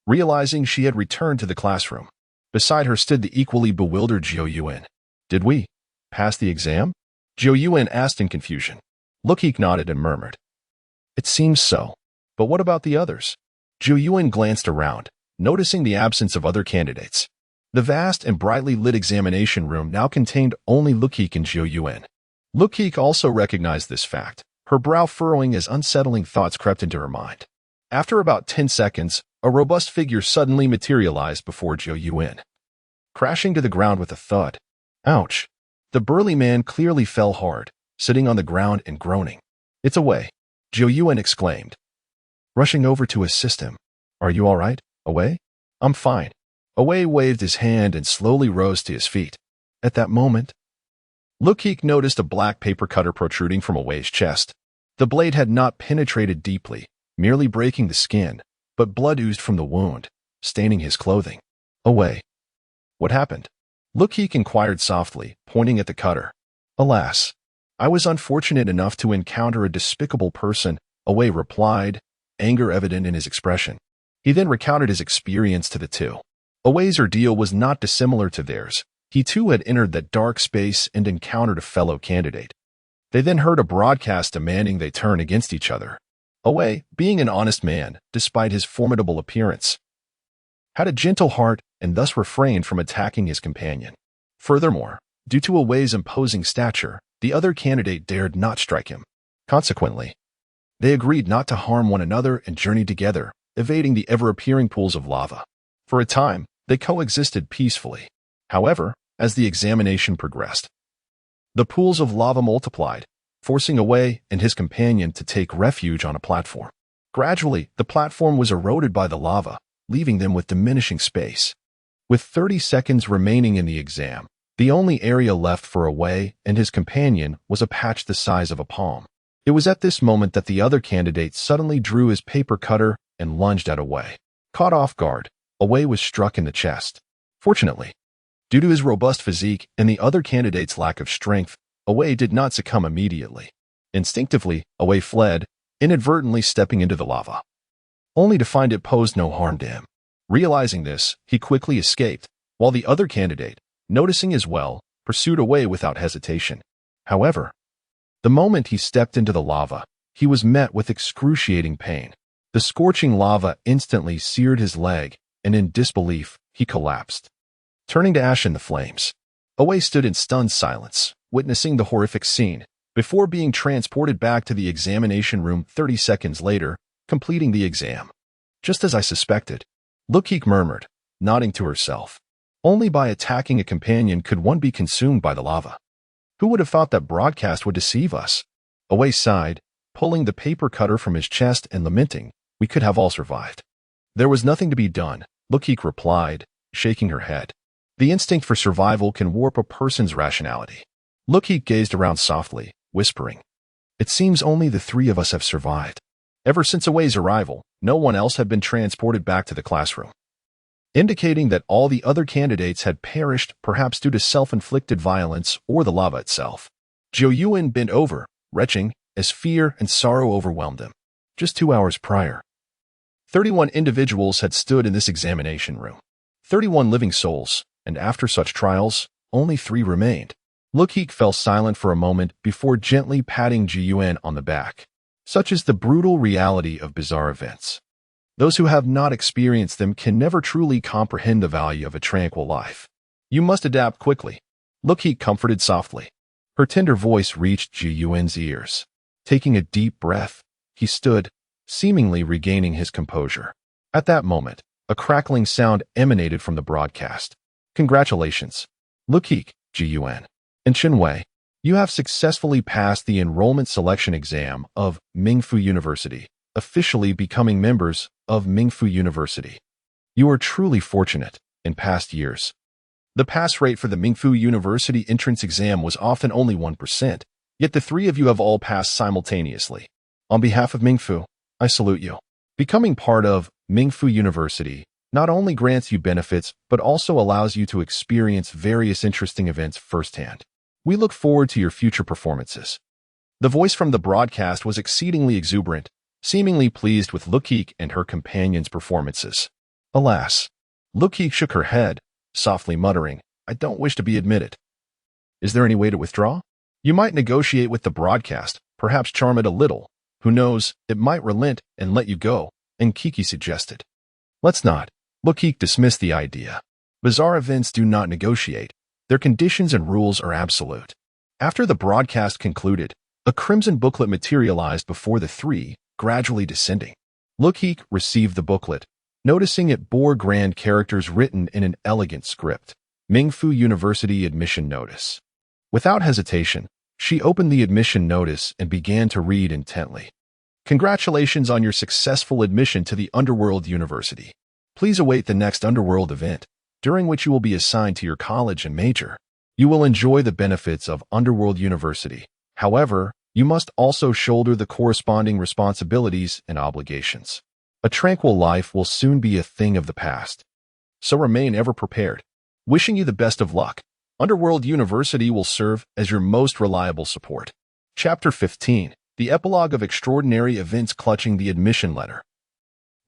realizing she had returned to the classroom. Beside her stood the equally bewildered Jiyuan. Did we pass the exam? Jiyuan asked in confusion. Luokeke nodded and murmured, "It seems so. But what about the others?" Jiyuan glanced around, noticing the absence of other candidates. The vast and brightly lit examination room now contained only Luokeke and Jiyuan. Luokeke also recognized this fact, her brow furrowing as unsettling thoughts crept into her mind. After about 10 seconds, a robust figure suddenly materialized before Jiyuan, crashing to the ground with a thud. Ouch! The burly man clearly fell hard, sitting on the ground and groaning. "It's Away," Jiyuan exclaimed, rushing over to assist him. "Are you all right, Away?" "I'm fine." Away waved his hand and slowly rose to his feet. At that moment, Luokeke noticed a black paper cutter protruding from Away's chest. The blade had not penetrated deeply, merely breaking the skin, but blood oozed from the wound, staining his clothing. "Away. What happened?" Luokeke inquired softly, pointing at the cutter. "Alas, I was unfortunate enough to encounter a despicable person," Away replied, anger evident in his expression. He then recounted his experience to the two. Away's ordeal was not dissimilar to theirs. He too had entered that dark space and encountered a fellow candidate. They then heard a broadcast demanding they turn against each other. Away, being an honest man, despite his formidable appearance, had a gentle heart and thus refrained from attacking his companion. Furthermore, due to Away's imposing stature, the other candidate dared not strike him. Consequently, they agreed not to harm one another and journeyed together, evading the ever-appearing pools of lava. For a time, they coexisted peacefully. However, as the examination progressed, the pools of lava multiplied, forcing Away and his companion to take refuge on a platform. Gradually, the platform was eroded by the lava, leaving them with diminishing space. With 30 seconds remaining in the exam, the only area left for Away and his companion was a patch the size of a palm. It was at this moment that the other candidate suddenly drew his paper cutter and lunged at Away. Caught off guard, Away was struck in the chest. Fortunately, due to his robust physique and the other candidate's lack of strength, Away did not succumb immediately. Instinctively, Away fled, inadvertently stepping into the lava, only to find it posed no harm to him. Realizing this, he quickly escaped, while the other candidate, noticing as well, pursued Away without hesitation. However, the moment he stepped into the lava, he was met with excruciating pain. The scorching lava instantly seared his leg, and in disbelief, he collapsed, turning to ash in the flames. Away stood in stunned silence, witnessing the horrific scene, before being transported back to the examination room 30 seconds later, completing the exam. Just as I suspected, Luokeke murmured, nodding to herself. Only by attacking a companion could one be consumed by the lava. Who would have thought that broadcast would deceive us? Away sighed, pulling the paper cutter from his chest and lamenting, we could have all survived. There was nothing to be done, Luokeke replied, shaking her head. The instinct for survival can warp a person's rationality. Luokeke gazed around softly, whispering, it seems only the three of us have survived. Ever since Away's arrival, no one else had been transported back to the classroom, indicating that all the other candidates had perished, perhaps due to self-inflicted violence or the lava itself. Jiuyuan bent over, retching, as fear and sorrow overwhelmed him. Just 2 hours prior, 31 individuals had stood in this examination room. 31 living souls, and after such trials, only 3 remained. Luokeke fell silent for a moment before gently patting Jiuyuan on the back. Such is the brutal reality of bizarre events. Those who have not experienced them can never truly comprehend the value of a tranquil life. You must adapt quickly, Luokeke comforted softly. Her tender voice reached Jiuyuan's ears. Taking a deep breath, he stood, seemingly regaining his composure. At that moment, a crackling sound emanated from the broadcast. Congratulations, Luokeke, Jiuyuan, and Chenwei. You have successfully passed the enrollment selection exam of Mingfu University, officially becoming members of Mingfu University. You are truly fortunate. In past years, the pass rate for the Mingfu University entrance exam was often only 1%, yet the 3 of you have all passed simultaneously. On behalf of Mingfu, I salute you. Becoming part of Mingfu University not only grants you benefits, but also allows you to experience various interesting events firsthand. We look forward to your future performances. The voice from the broadcast was exceedingly exuberant, seemingly pleased with Luokeke and her companion's performances. Alas, Luokeke shook her head, softly muttering, I don't wish to be admitted. Is there any way to withdraw? You might negotiate with the broadcast, perhaps charm it a little. Who knows, it might relent and let you go, and Kiki suggested. Let's not. Luokeke dismissed the idea. Bizarre events do not negotiate. Their conditions and rules are absolute. After the broadcast concluded, a crimson booklet materialized before the 3, gradually descending. Luokeke received the booklet, noticing it bore grand characters written in an elegant script. Mingfu University Admission Notice. Without hesitation, she opened the admission notice and began to read intently. Congratulations on your successful admission to the Underworld University. Please await the next Underworld event, during which you will be assigned to your college and major. You will enjoy the benefits of Underworld University. However, you must also shoulder the corresponding responsibilities and obligations. A tranquil life will soon be a thing of the past. So remain ever prepared. Wishing you the best of luck. Underworld University will serve as your most reliable support. Chapter 15. The Epilogue of Extraordinary Events Clutching the Admission Letter.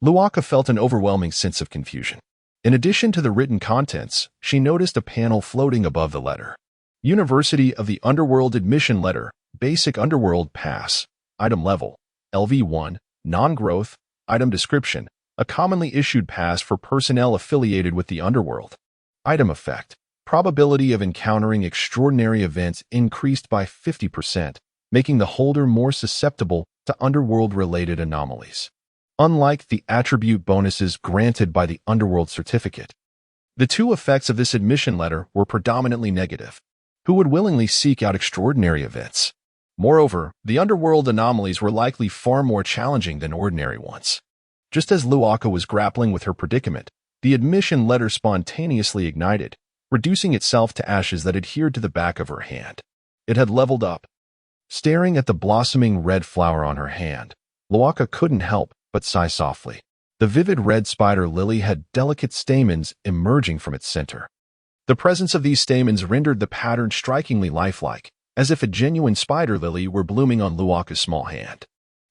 Luokeke felt an overwhelming sense of confusion. In addition to the written contents, she noticed a panel floating above the letter. University of the Underworld Admission Letter, Basic Underworld Pass, Item Level, LV1, Non-Growth, Item Description, a commonly issued pass for personnel affiliated with the Underworld. Item Effect, probability of encountering extraordinary events increased by 50%, making the holder more susceptible to Underworld-related anomalies. unlike the attribute bonuses granted by the underworld certificate. The two effects of this admission letter were predominantly negative. Who would willingly seek out extraordinary events? Moreover, the underworld anomalies were likely far more challenging than ordinary ones. Just as Luokeke was grappling with her predicament, the admission letter spontaneously ignited, reducing itself to ashes that adhered to the back of her hand. It had leveled up. Staring at the blossoming red flower on her hand, Luokeke couldn't help but sigh softly. The vivid red spider lily had delicate stamens emerging from its center. The presence of these stamens rendered the pattern strikingly lifelike, as if a genuine spider lily were blooming on Luoke's small hand.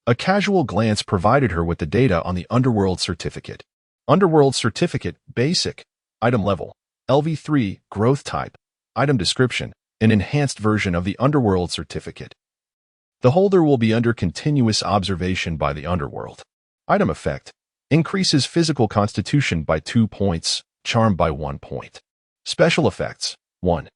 A casual glance provided her with the data on the Underworld Certificate. Underworld Certificate, Basic, Item Level, LV3, Growth Type, Item Description, an enhanced version of the Underworld Certificate. The holder will be under continuous observation by the Underworld. Item Effect, increases physical constitution by 2 points, charm by 1 point. Special Effects, 1.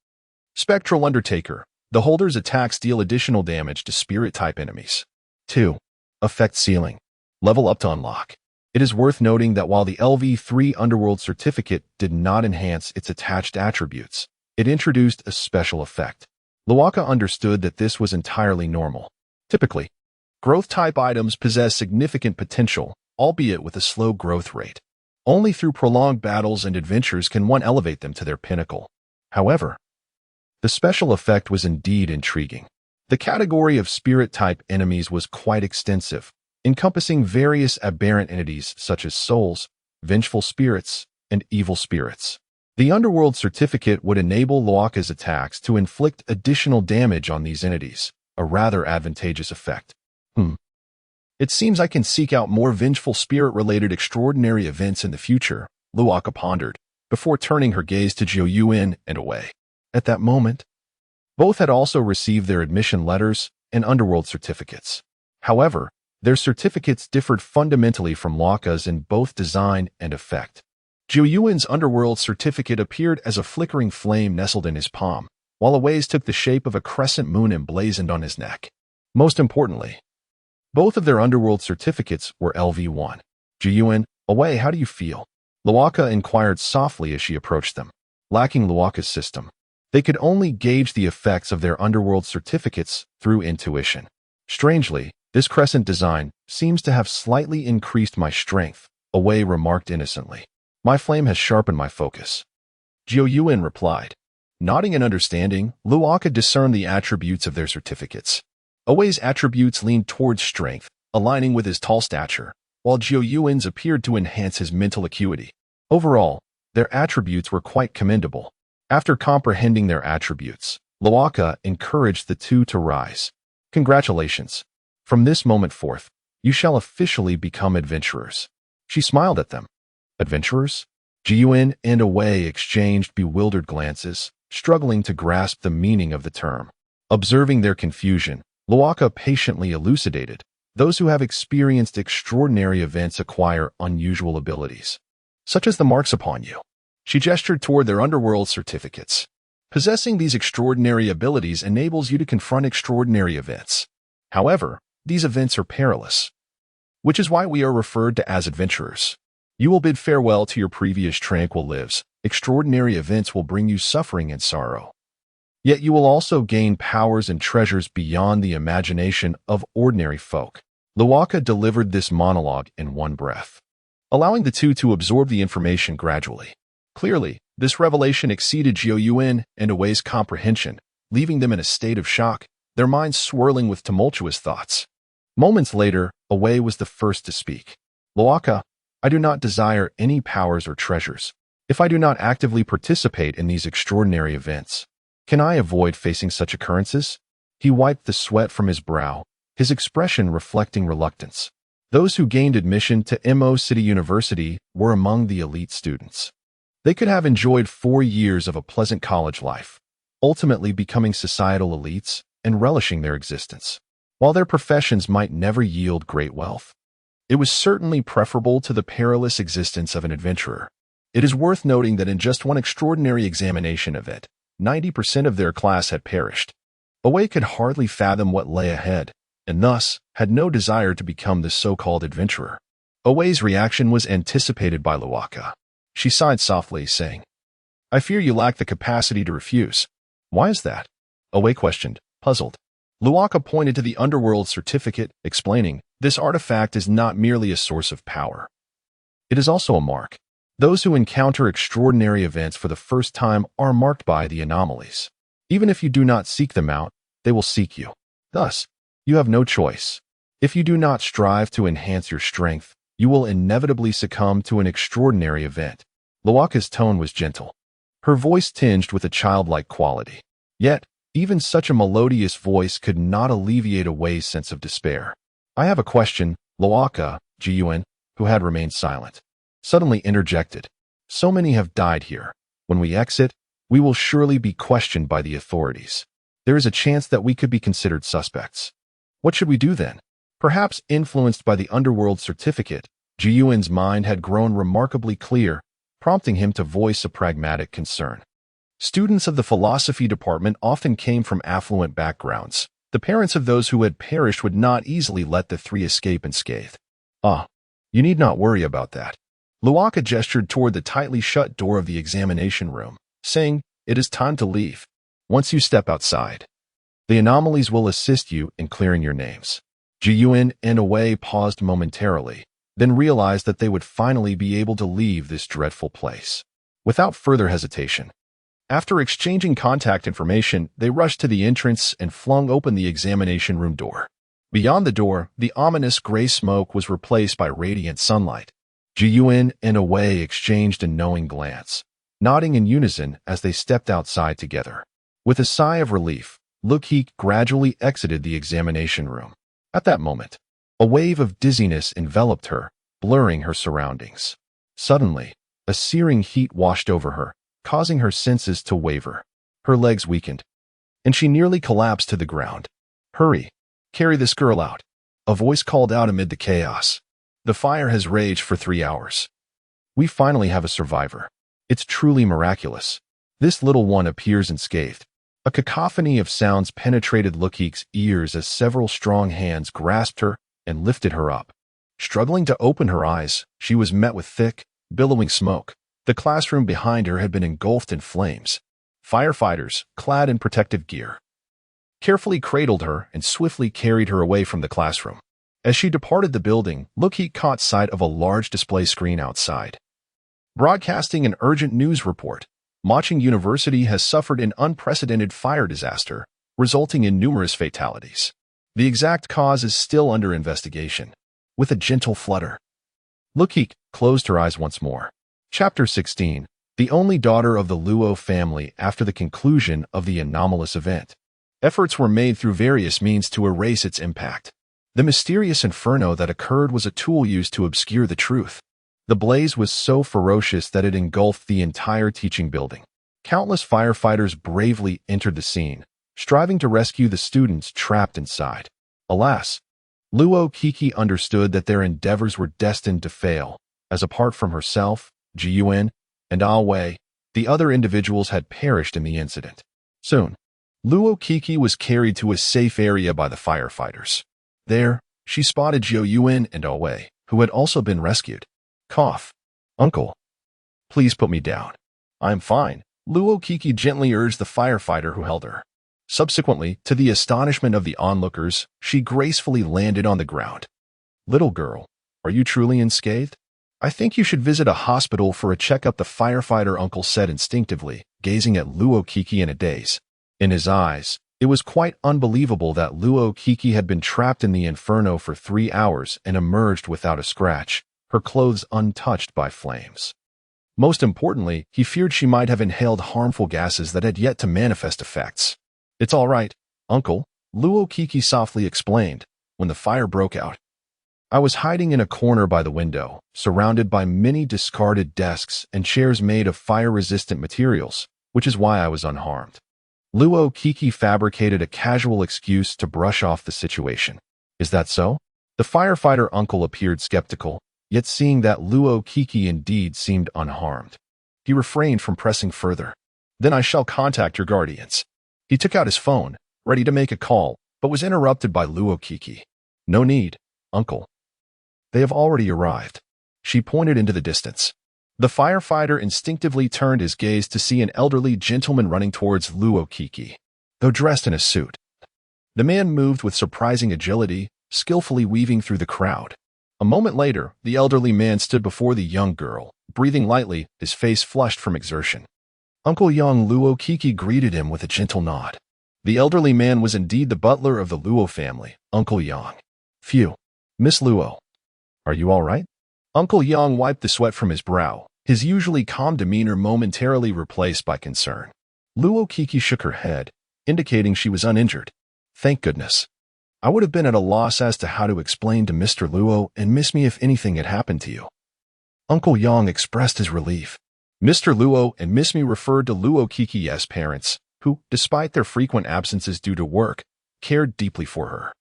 Spectral Undertaker, the holder's attacks deal additional damage to spirit-type enemies. 2. Effect Ceiling, level up to unlock. It is worth noting that while the LV3 Underworld Certificate did not enhance its attached attributes, it introduced a special effect. Luokeke understood that this was entirely normal. Typically, growth-type items possess significant potential, albeit with a slow growth rate. Only through prolonged battles and adventures can one elevate them to their pinnacle. However, the special effect was indeed intriguing. The category of spirit-type enemies was quite extensive, encompassing various aberrant entities such as souls, vengeful spirits, and evil spirits. The Underworld Certificate would enable Luoke's attacks to inflict additional damage on these entities, a rather advantageous effect. It seems I can seek out more vengeful spirit-related extraordinary events in the future, Luokeke pondered, before turning her gaze to Jiu Yuan and away. At that moment, both had also received their admission letters and underworld certificates. However, their certificates differed fundamentally from Luoke's in both design and effect. Jiu Yuan's underworld certificate appeared as a flickering flame nestled in his palm, while Awei's took the shape of a crescent moon emblazoned on his neck. Most importantly, both of their underworld certificates were LV1. Jiu Yuan, Awei, how do you feel? Luokeke inquired softly as she approached them. Lacking Luoke's system, they could only gauge the effects of their underworld certificates through intuition. Strangely, this crescent design seems to have slightly increased my strength, Awei remarked innocently. My flame has sharpened my focus. Jiu Yuan replied. Nodding in understanding, Luokeke discerned the attributes of their certificates. Awei's attributes leaned towards strength, aligning with his tall stature, while Jiu Yuan's appeared to enhance his mental acuity. Overall, their attributes were quite commendable. After comprehending their attributes, Luokeke encouraged the two to rise. Congratulations. From this moment forth, you shall officially become adventurers. She smiled at them. Adventurers? Jiu Yuan and Awei exchanged bewildered glances, struggling to grasp the meaning of the term. Observing their confusion, Luokeke patiently elucidated. Those who have experienced extraordinary events acquire unusual abilities, such as the marks upon you. She gestured toward their underworld certificates. Possessing these extraordinary abilities enables you to confront extraordinary events. However, these events are perilous, which is why we are referred to as adventurers. You will bid farewell to your previous tranquil lives. Extraordinary events will bring you suffering and sorrow. Yet you will also gain powers and treasures beyond the imagination of ordinary folk. Luokeke delivered this monologue in one breath, allowing the two to absorb the information gradually. Clearly, this revelation exceeded Jiu Yuan and Awei's comprehension, leaving them in a state of shock, their minds swirling with tumultuous thoughts. Moments later, Awei was the first to speak. Luokeke, I do not desire any powers or treasures. If I do not actively participate in these extraordinary events, can I avoid facing such occurrences? He wiped the sweat from his brow, his expression reflecting reluctance. Those who gained admission to Mo City University were among the elite students. They could have enjoyed 4 years of a pleasant college life, ultimately becoming societal elites and relishing their existence. While their professions might never yield great wealth, it was certainly preferable to the perilous existence of an adventurer. It is worth noting that in just one extraordinary examination event, 90% of their class had perished. Awei could hardly fathom what lay ahead, and thus had no desire to become the so-called adventurer. Away's reaction was anticipated by Luokeke. She sighed softly, saying, "I fear you lack the capacity to refuse." "Why is that?" Away questioned, puzzled. Luokeke pointed to the underworld certificate, explaining, "This artifact is not merely a source of power. It is also a mark. Those who encounter extraordinary events for the first time are marked by the anomalies. Even if you do not seek them out, they will seek you. Thus, you have no choice. If you do not strive to enhance your strength, you will inevitably succumb to an extraordinary event." Luoke's tone was gentle, her voice tinged with a childlike quality. Yet, even such a melodious voice could not alleviate Away's sense of despair. "I have a question," Luokeke, who had remained silent, suddenly interjected. "So many have died here. When we exit, we will surely be questioned by the authorities. There is a chance that we could be considered suspects. What should we do then?" Perhaps influenced by the underworld certificate, Jiyuan's mind had grown remarkably clear, prompting him to voice a pragmatic concern. Students of the philosophy department often came from affluent backgrounds. The parents of those who had perished would not easily let the three escape unscathed. "Ah, you need not worry about that." Luokeke gestured toward the tightly shut door of the examination room, saying, "It is time to leave. Once you step outside, the anomalies will assist you in clearing your names." Jiyuan and Away paused momentarily, then realized that they would finally be able to leave this dreadful place. Without further hesitation, after exchanging contact information, they rushed to the entrance and flung open the examination room door. Beyond the door, the ominous gray smoke was replaced by radiant sunlight. Jiyuan and Away exchanged a knowing glance, nodding in unison as they stepped outside together. With a sigh of relief, Luokeke gradually exited the examination room. At that moment, a wave of dizziness enveloped her, blurring her surroundings. Suddenly, a searing heat washed over her, causing her senses to waver. Her legs weakened, and she nearly collapsed to the ground. "Hurry, carry this girl out," a voice called out amid the chaos. "The fire has raged for 3 hours. We finally have a survivor. It's truly miraculous. This little one appears unscathed." A cacophony of sounds penetrated Luokeke's ears as several strong hands grasped her and lifted her up. Struggling to open her eyes, she was met with thick, billowing smoke. The classroom behind her had been engulfed in flames. Firefighters, clad in protective gear, carefully cradled her and swiftly carried her away from the classroom. As she departed the building, Luokeke caught sight of a large display screen outside, broadcasting an urgent news report. Maching University has suffered an unprecedented fire disaster, resulting in numerous fatalities. The exact cause is still under investigation. With a gentle flutter, Luokeke closed her eyes once more. Chapter 16. The only daughter of the Luo family after the conclusion of the anomalous event. Efforts were made through various means to erase its impact. The mysterious inferno that occurred was a tool used to obscure the truth. The blaze was so ferocious that it engulfed the entire teaching building. Countless firefighters bravely entered the scene, striving to rescue the students trapped inside. Alas, Luokeke understood that their endeavors were destined to fail, as apart from herself, Jiyuan, and Away, the other individuals had perished in the incident. Soon, Luokeke was carried to a safe area by the firefighters. There, she spotted Jiyuan and Away, who had also been rescued. "Cough. Uncle, please put me down." "I'm fine," Luokeke gently urged the firefighter who held her. Subsequently, to the astonishment of the onlookers, she gracefully landed on the ground. "Little girl, are you truly unscathed? I think you should visit a hospital for a checkup," the firefighter uncle said instinctively, gazing at Luokeke in a daze. In his eyes, it was quite unbelievable that Luokeke had been trapped in the inferno for 3 hours and emerged without a scratch, her clothes untouched by flames. Most importantly, he feared she might have inhaled harmful gases that had yet to manifest effects. "It's all right, uncle," Luokeke softly explained. "When the fire broke out, I was hiding in a corner by the window, surrounded by many discarded desks and chairs made of fire-resistant materials, which is why I was unharmed." Luokeke fabricated a casual excuse to brush off the situation. "Is that so?" The firefighter uncle appeared skeptical, yet seeing that Luokeke indeed seemed unharmed, he refrained from pressing further. "Then I shall contact your guardians." He took out his phone, ready to make a call, but was interrupted by Luokeke. "No need, uncle. They have already arrived. She pointed into the distance. The firefighter instinctively turned his gaze to see an elderly gentleman running towards Luokeke, though dressed in a suit. The man moved with surprising agility, skillfully weaving through the crowd. A moment later, the elderly man stood before the young girl, breathing lightly, his face flushed from exertion. Uncle Young Luokeke greeted him with a gentle nod. The elderly man was indeed the butler of the Luo family, Uncle Yang. Phew. Miss Luo. Are you all right? Uncle Yang wiped the sweat from his brow, his usually calm demeanor momentarily replaced by concern. Luokeke shook her head, indicating she was uninjured. Thank goodness. I would have been at a loss as to how to explain to Mr. Luo and Miss Me if anything had happened to you. Uncle Yang expressed his relief. Mr. Luo and Miss Me referred to Luokeke's parents, who, despite their frequent absences due to work, cared deeply for her.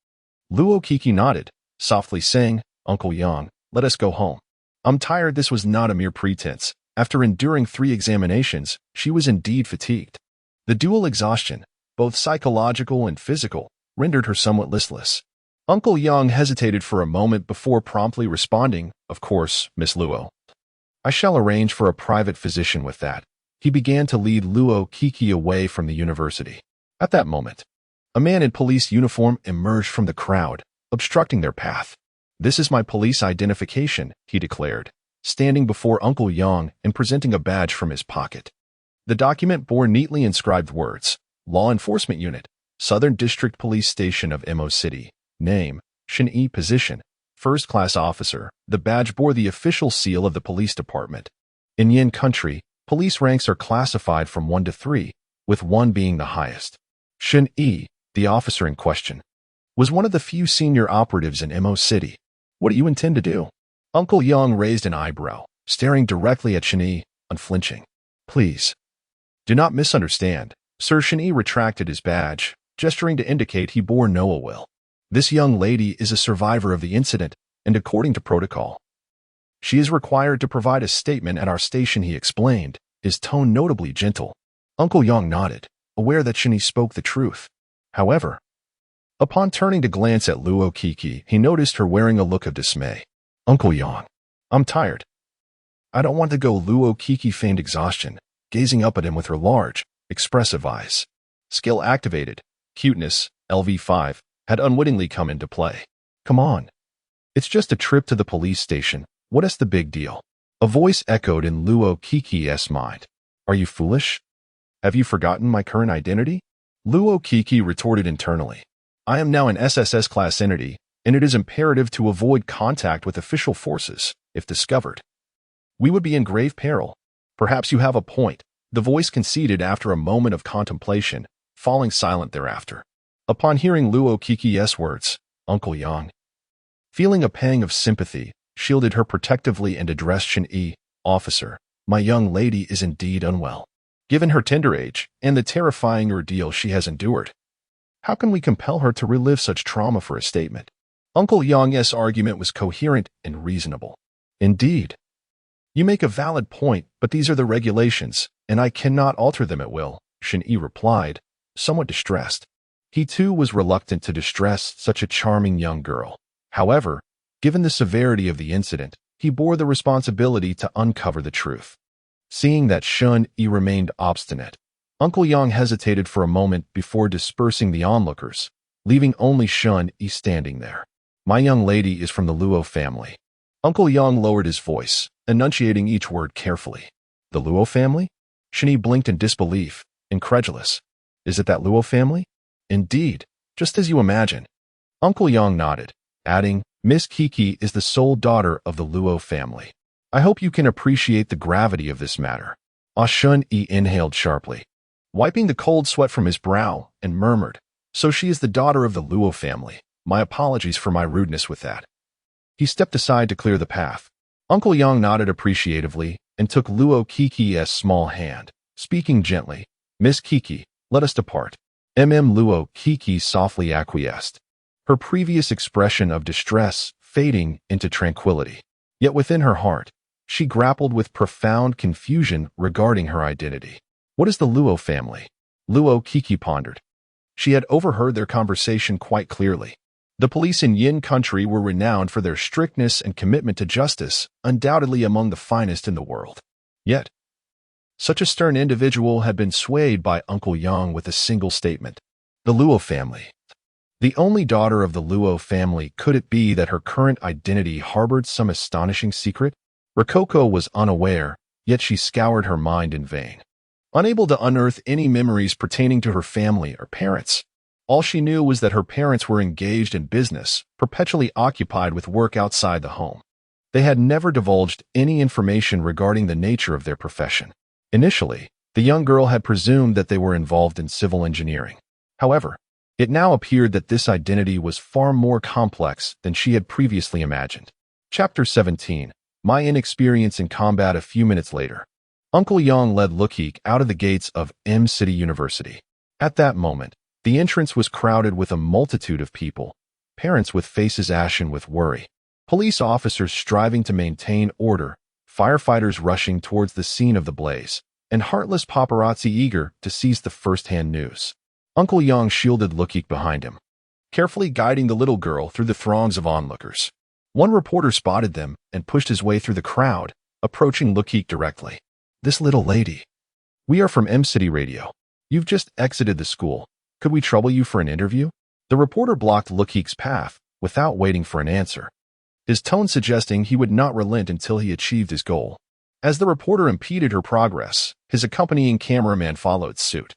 Luokeke nodded, softly saying, Uncle Yang, let us go home. I'm tired. This was not a mere pretense. After enduring 3 examinations, she was indeed fatigued. The dual exhaustion, both psychological and physical, rendered her somewhat listless. Uncle Yang hesitated for a moment before promptly responding, Of course, Miss Luo. I shall arrange for a private physician with that. He began to lead Luokeke away from the university. At that moment, a man in police uniform emerged from the crowd, obstructing their path. This is my police identification, he declared, standing before Uncle Yang and presenting a badge from his pocket. The document bore neatly inscribed words, Law Enforcement Unit, Southern District Police Station of Mo City, name, Shin-E position, first-class officer. The badge bore the official seal of the police department. In Yin country, police ranks are classified from 1 to 3, with 1 being the highest. Shin-E, the officer in question, was one of the few senior operatives in Mo City. What do you intend to do? Uncle Yang raised an eyebrow, staring directly at Shin-E, unflinching. Please, do not misunderstand. Sir Shin-E retracted his badge, gesturing to indicate he bore no ill will. This young lady is a survivor of the incident, and according to protocol, she is required to provide a statement at our station, he explained, his tone notably gentle. Uncle Yang nodded, aware that Shin-E spoke the truth. However, upon turning to glance at Luokeke, he noticed her wearing a look of dismay. Uncle Yang, I'm tired. I don't want to go. Luokeke feigned exhaustion, gazing up at him with her large, expressive eyes. Skill activated. Cuteness, LV5, had unwittingly come into play. Come on. It's just a trip to the police station. What is the big deal? A voice echoed in Luokeke's mind. Are you foolish? Have you forgotten my current identity? Luokeke retorted internally. I am now an SSS class entity, and it is imperative to avoid contact with official forces, if discovered. We would be in grave peril. Perhaps you have a point, the voice conceded after a moment of contemplation, falling silent thereafter. Upon hearing Luokeke's words, Uncle Yang, feeling a pang of sympathy, shielded her protectively and addressed Shin-E, Officer, my young lady is indeed unwell. Given her tender age and the terrifying ordeal she has endured, how can we compel her to relive such trauma for a statement? Uncle Yang's argument was coherent and reasonable. Indeed. You make a valid point, but these are the regulations, and I cannot alter them at will, Shin-E replied, somewhat distressed. He too was reluctant to distress such a charming young girl. However, given the severity of the incident, he bore the responsibility to uncover the truth. Seeing that Shin-E remained obstinate, Uncle Yang hesitated for a moment before dispersing the onlookers, leaving only Shin-E standing there. My young lady is from the Luo family. Uncle Yang lowered his voice, enunciating each word carefully. The Luo family? Shin-E blinked in disbelief, incredulous. Is it that Luo family? Indeed, just as you imagine. Uncle Yang nodded, adding, Miss Kiki is the sole daughter of the Luo family. I hope you can appreciate the gravity of this matter. Shin-E inhaled sharply, wiping the cold sweat from his brow, and murmured, So she is the daughter of the Luo family. My apologies for my rudeness with that. He stepped aside to clear the path. Uncle Yang nodded appreciatively and took Luokeke's small hand, speaking gently, Miss Kiki, let us depart. Luokeke softly acquiesced, her previous expression of distress fading into tranquility. Yet within her heart, she grappled with profound confusion regarding her identity. What is the Luo family? Luokeke pondered. She had overheard their conversation quite clearly. The police in Yin country were renowned for their strictness and commitment to justice, undoubtedly among the finest in the world. Yet, such a stern individual had been swayed by Uncle Yang with a single statement. The Luo family. The only daughter of the Luo family, could it be that her current identity harbored some astonishing secret? Rococo was unaware, yet she scoured her mind in vain. Unable to unearth any memories pertaining to her family or parents, all she knew was that her parents were engaged in business, perpetually occupied with work outside the home. They had never divulged any information regarding the nature of their profession. Initially, the young girl had presumed that they were involved in civil engineering. However, it now appeared that this identity was far more complex than she had previously imagined. Chapter 17. My inexperience in combat. A few minutes later, Uncle Yang led Luokeke out of the gates of M City University. At that moment, the entrance was crowded with a multitude of people, parents with faces ashen with worry, police officers striving to maintain order, firefighters rushing towards the scene of the blaze, and heartless paparazzi eager to seize the first-hand news. Uncle Yang shielded Luokeke behind him, carefully guiding the little girl through the throngs of onlookers. One reporter spotted them and pushed his way through the crowd, approaching Luokeke directly. This little lady. We are from M City Radio. You've just exited the school. Could we trouble you for an interview? The reporter blocked Luokeke's path without waiting for an answer, his tone suggesting he would not relent until he achieved his goal. As the reporter impeded her progress, his accompanying cameraman followed suit,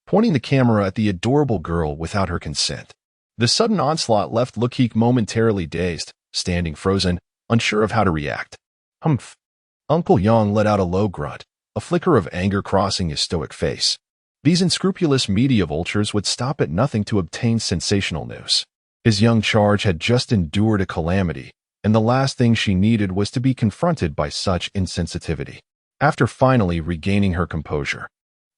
pointing the camera at the adorable girl without her consent. The sudden onslaught left Luokeke momentarily dazed, standing frozen, unsure of how to react. Humph. Uncle Yang let out a low grunt, a flicker of anger crossing his stoic face. These unscrupulous media vultures would stop at nothing to obtain sensational news. His young charge had just endured a calamity, and the last thing she needed was to be confronted by such insensitivity. After finally regaining her composure,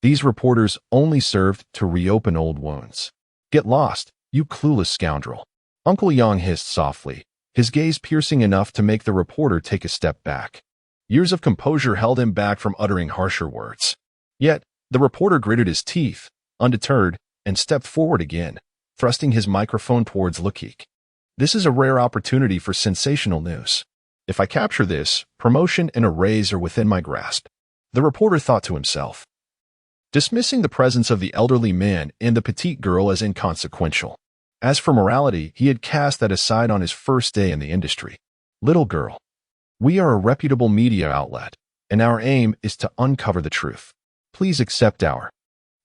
these reporters only served to reopen old wounds. Get lost, you clueless scoundrel. Uncle Yang hissed softly, his gaze piercing enough to make the reporter take a step back. Years of composure held him back from uttering harsher words. Yet, the reporter gritted his teeth, undeterred, and stepped forward again, thrusting his microphone towards Luokeke. This is a rare opportunity for sensational news. If I capture this, promotion and a raise are within my grasp. The reporter thought to himself, dismissing the presence of the elderly man and the petite girl as inconsequential. As for morality, he had cast that aside on his first day in the industry. Little girl, we are a reputable media outlet, and our aim is to uncover the truth. Please accept our...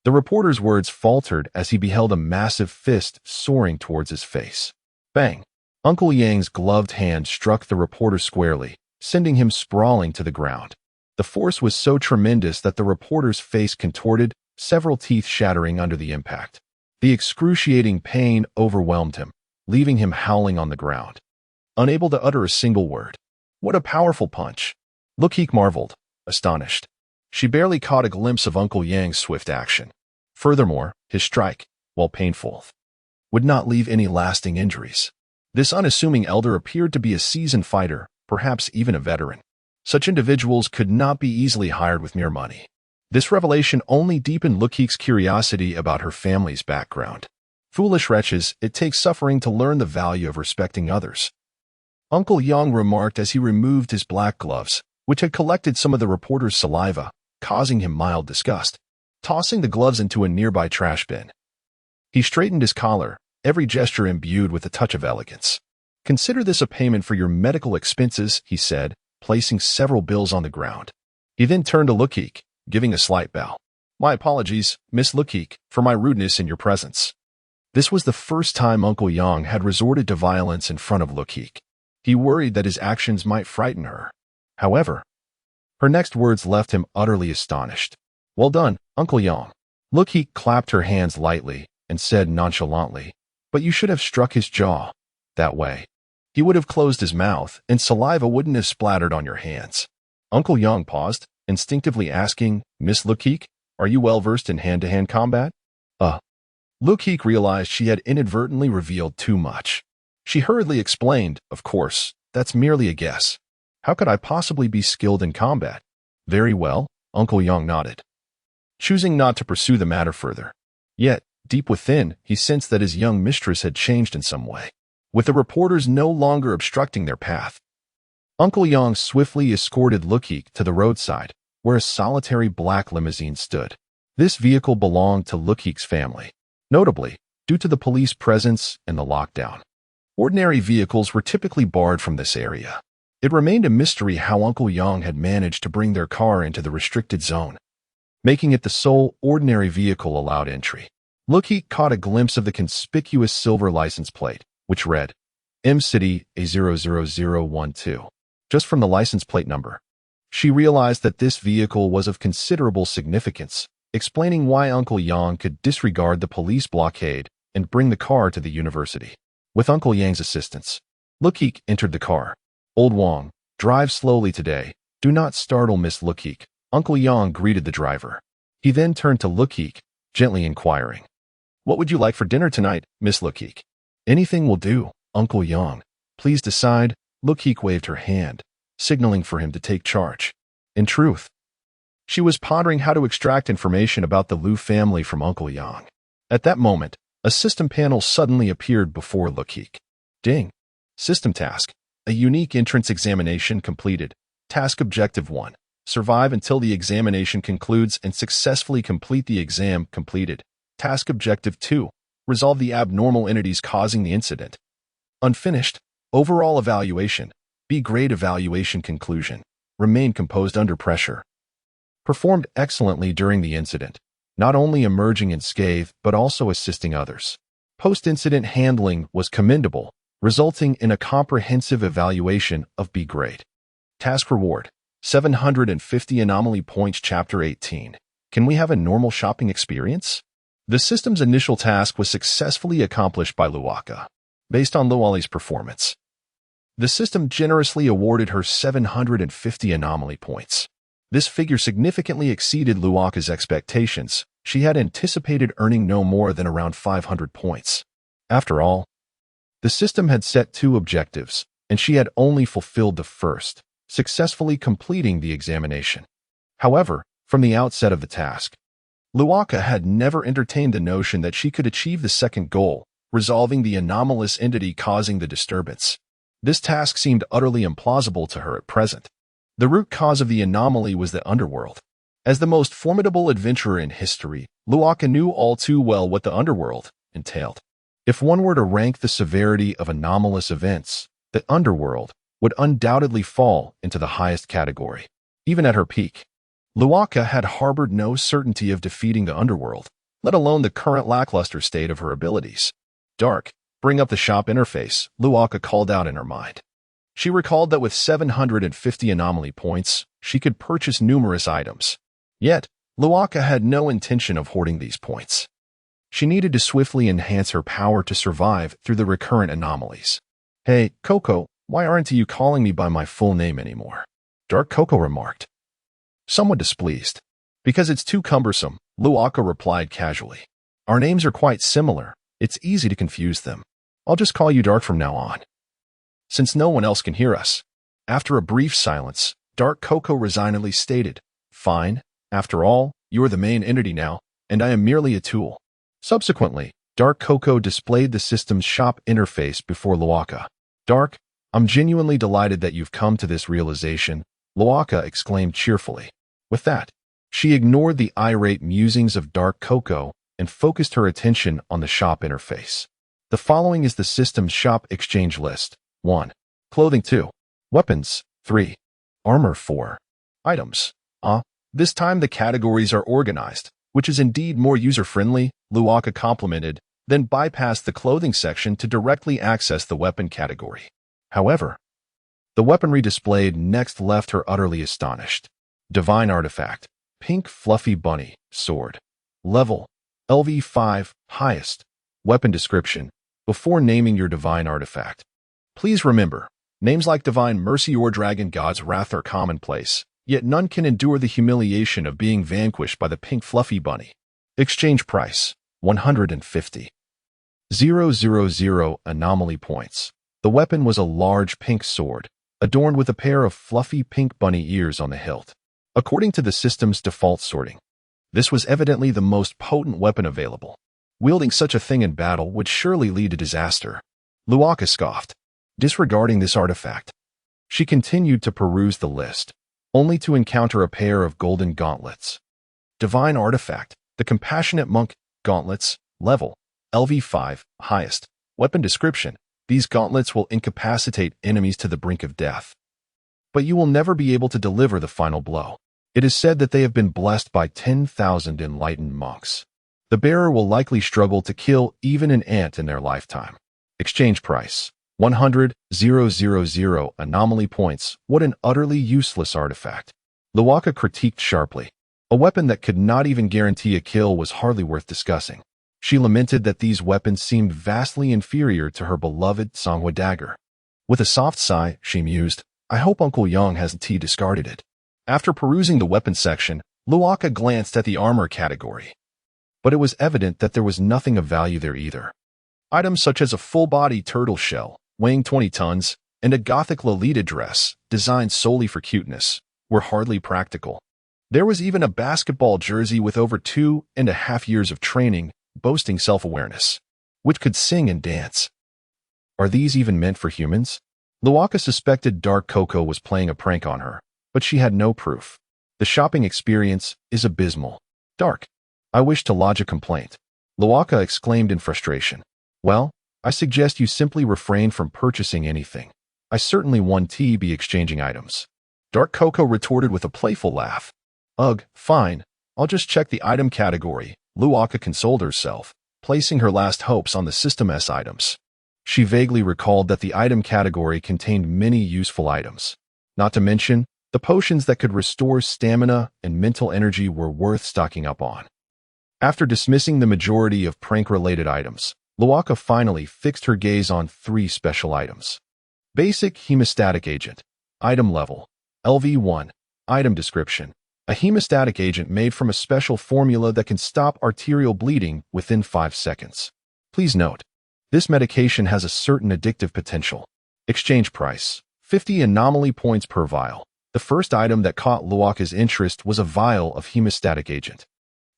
The reporter's words faltered as he beheld a massive fist soaring towards his face. Bang! Uncle Yang's gloved hand struck the reporter squarely, sending him sprawling to the ground. The force was so tremendous that the reporter's face contorted, several teeth shattering under the impact. The excruciating pain overwhelmed him, leaving him howling on the ground, unable to utter a single word. What a powerful punch! Luokeke marveled, astonished. She barely caught a glimpse of Uncle Yang's swift action. Furthermore, his strike, while painful, would not leave any lasting injuries. This unassuming elder appeared to be a seasoned fighter, perhaps even a veteran. Such individuals could not be easily hired with mere money. This revelation only deepened Luokeke's curiosity about her family's background. Foolish wretches, it takes suffering to learn the value of respecting others, Uncle Yang remarked as he removed his black gloves, which had collected some of the reporter's saliva, causing him mild disgust. Tossing the gloves into a nearby trash bin, he straightened his collar, every gesture imbued with a touch of elegance. Consider this a payment for your medical expenses, he said, placing several bills on the ground. He then turned to Luokeke, giving a slight bow. My apologies, Miss Luokeke, for my rudeness in your presence. This was the first time Uncle Yang had resorted to violence in front of Luokeke. He worried that his actions might frighten her. However, her next words left him utterly astonished. Well done, Uncle Yang. Luokeke clapped her hands lightly and said nonchalantly, but you should have struck his jaw. That way, he would have closed his mouth and saliva wouldn't have splattered on your hands. Uncle Yang paused, instinctively asking, Miss Luokeke, are you well versed in hand-to-hand combat? Luokeke realized she had inadvertently revealed too much. She hurriedly explained, of course, that's merely a guess. How could I possibly be skilled in combat? Very well, Uncle Yang nodded, choosing not to pursue the matter further. Yet, Deep within, he sensed that his young mistress had changed in some way, with the reporters no longer obstructing their path. Uncle Yang swiftly escorted Luokeke to the roadside, where a solitary black limousine stood. This vehicle belonged to Luokeke's family, notably due to the police presence and the lockdown. Ordinary vehicles were typically barred from this area. It remained a mystery how Uncle Yang had managed to bring their car into the restricted zone, making it the sole ordinary vehicle allowed entry. Luokeke caught a glimpse of the conspicuous silver license plate, which read, M-City A00012. Just from the license plate number, she realized that this vehicle was of considerable significance, explaining why Uncle Yang could disregard the police blockade and bring the car to the university. With Uncle Yang's assistance, Luokeke entered the car. Old Wang, drive slowly today. Do not startle Miss Luokeke. Uncle Yang greeted the driver. He then turned to Luokeke, gently inquiring, What would you like for dinner tonight, Miss Luokeke? Anything will do, Uncle Yang. Please decide. Luokeke waved her hand, signaling for him to take charge. In truth, she was pondering how to extract information about the Lu family from Uncle Yang. At that moment, a system panel suddenly appeared before Luokeke. Ding. System task. A unique entrance examination completed. Task Objective 1. Survive until the examination concludes and successfully complete the exam completed. Task Objective 2. Resolve the abnormal entities causing the incident. Unfinished. Overall evaluation. B grade evaluation conclusion. Remain composed under pressure. Performed excellently during the incident, not only emerging unscathed but also assisting others. Post-incident handling was commendable, resulting in a comprehensive evaluation of B grade. Task reward. 750 anomaly points. Chapter 18. Can we have a normal shopping experience? The system's initial task was successfully accomplished by Luokeke. Based on Luali's performance, the system generously awarded her 750 anomaly points. This figure significantly exceeded Luokeke's expectations. She had anticipated earning no more than around 500 points. After all, the system had set 2 objectives, and she had only fulfilled the first, successfully completing the examination. However, from the outset of the task, Luokeke had never entertained the notion that she could achieve the second goal, resolving the anomalous entity causing the disturbance. This task seemed utterly implausible to her at present. The root cause of the anomaly was the underworld. As the most formidable adventurer in history, Luokeke knew all too well what the underworld entailed. If one were to rank the severity of anomalous events, the underworld would undoubtedly fall into the highest category. Even at her peak, Luokeke had harbored no certainty of defeating the underworld, let alone the current lackluster state of her abilities. Dark, bring up the shop interface, Luokeke called out in her mind. She recalled that with 750 anomaly points, she could purchase numerous items. Yet, Luokeke had no intention of hoarding these points. She needed to swiftly enhance her power to survive through the recurrent anomalies. Hey, Coco, why aren't you calling me by my full name anymore? Dark Coco remarked, somewhat displeased. Because it's too cumbersome, Luokeke replied casually. Our names are quite similar. It's easy to confuse them. I'll just call you Dark from now on, since no one else can hear us. After a brief silence, Dark Coco resignedly stated, Fine, after all, you are the main entity now, and I am merely a tool. Subsequently, Dark Coco displayed the system's shop interface before Luokeke. Dark, I'm genuinely delighted that you've come to this realization, Luokeke exclaimed cheerfully. With that, she ignored the irate musings of Dark Coco and focused her attention on the shop interface. The following is the system's shop exchange list. 1. Clothing 2. Weapons 3. Armor 4. Items. This time the categories are organized, which is indeed more user-friendly, Luokeke complimented, then bypassed the clothing section to directly access the weapon category. However, the weaponry displayed next left her utterly astonished. Divine Artifact. Pink Fluffy Bunny. Sword. Level. LV5. Highest. Weapon description. Before naming your divine artifact, please remember, names like Divine Mercy or Dragon God's Wrath are commonplace, yet none can endure the humiliation of being vanquished by the pink fluffy bunny. Exchange price, 150. 000 anomaly points. The weapon was a large pink sword, adorned with a pair of fluffy pink bunny ears on the hilt. According to the system's default sorting, this was evidently the most potent weapon available. Wielding such a thing in battle would surely lead to disaster. Luokeke scoffed. Disregarding this artifact, she continued to peruse the list, only to encounter a pair of golden gauntlets. Divine artifact, the Compassionate Monk gauntlets, level, LV5, highest. Weapon description, these gauntlets will incapacitate enemies to the brink of death. But you will never be able to deliver the final blow. It is said that they have been blessed by 10,000 enlightened monks. The bearer will likely struggle to kill even an ant in their lifetime. Exchange price, 100,000 anomaly points. What an utterly useless artifact. Luokeke critiqued sharply. A weapon that could not even guarantee a kill was hardly worth discussing. She lamented that these weapons seemed vastly inferior to her beloved Songhua dagger. With a soft sigh, she mused, I hope Uncle Yang hasn't discarded it. After perusing the weapon section, Luokeke glanced at the armor category. But it was evident that there was nothing of value there either. Items such as a full-body turtle shell, weighing 20 tons, and a gothic Lolita dress, designed solely for cuteness, were hardly practical. There was even a basketball jersey with over 2.5 years of training, boasting self-awareness, which could sing and dance. Are these even meant for humans? Luokeke suspected Dark Coco was playing a prank on her, but she had no proof. The shopping experience is abysmal. Dark. I wish to lodge a complaint. Luokeke exclaimed in frustration. Well, I suggest you simply refrain from purchasing anything. I certainly won't be exchanging items. Dark Coco retorted with a playful laugh. Ugh, fine. I'll just check the item category. Luokeke consoled herself, placing her last hopes on the System S items. She vaguely recalled that the item category contained many useful items. Not to mention, the potions that could restore stamina and mental energy were worth stocking up on. After dismissing the majority of prank-related items, Luokeke finally fixed her gaze on 3 special items. Basic Hemostatic Agent. Item level, LV1. Item description. A hemostatic agent made from a special formula that can stop arterial bleeding within 5 seconds. Please note, this medication has a certain addictive potential. Exchange price, 50 anomaly points per vial. The first item that caught Luokeke's interest was a vial of hemostatic agent.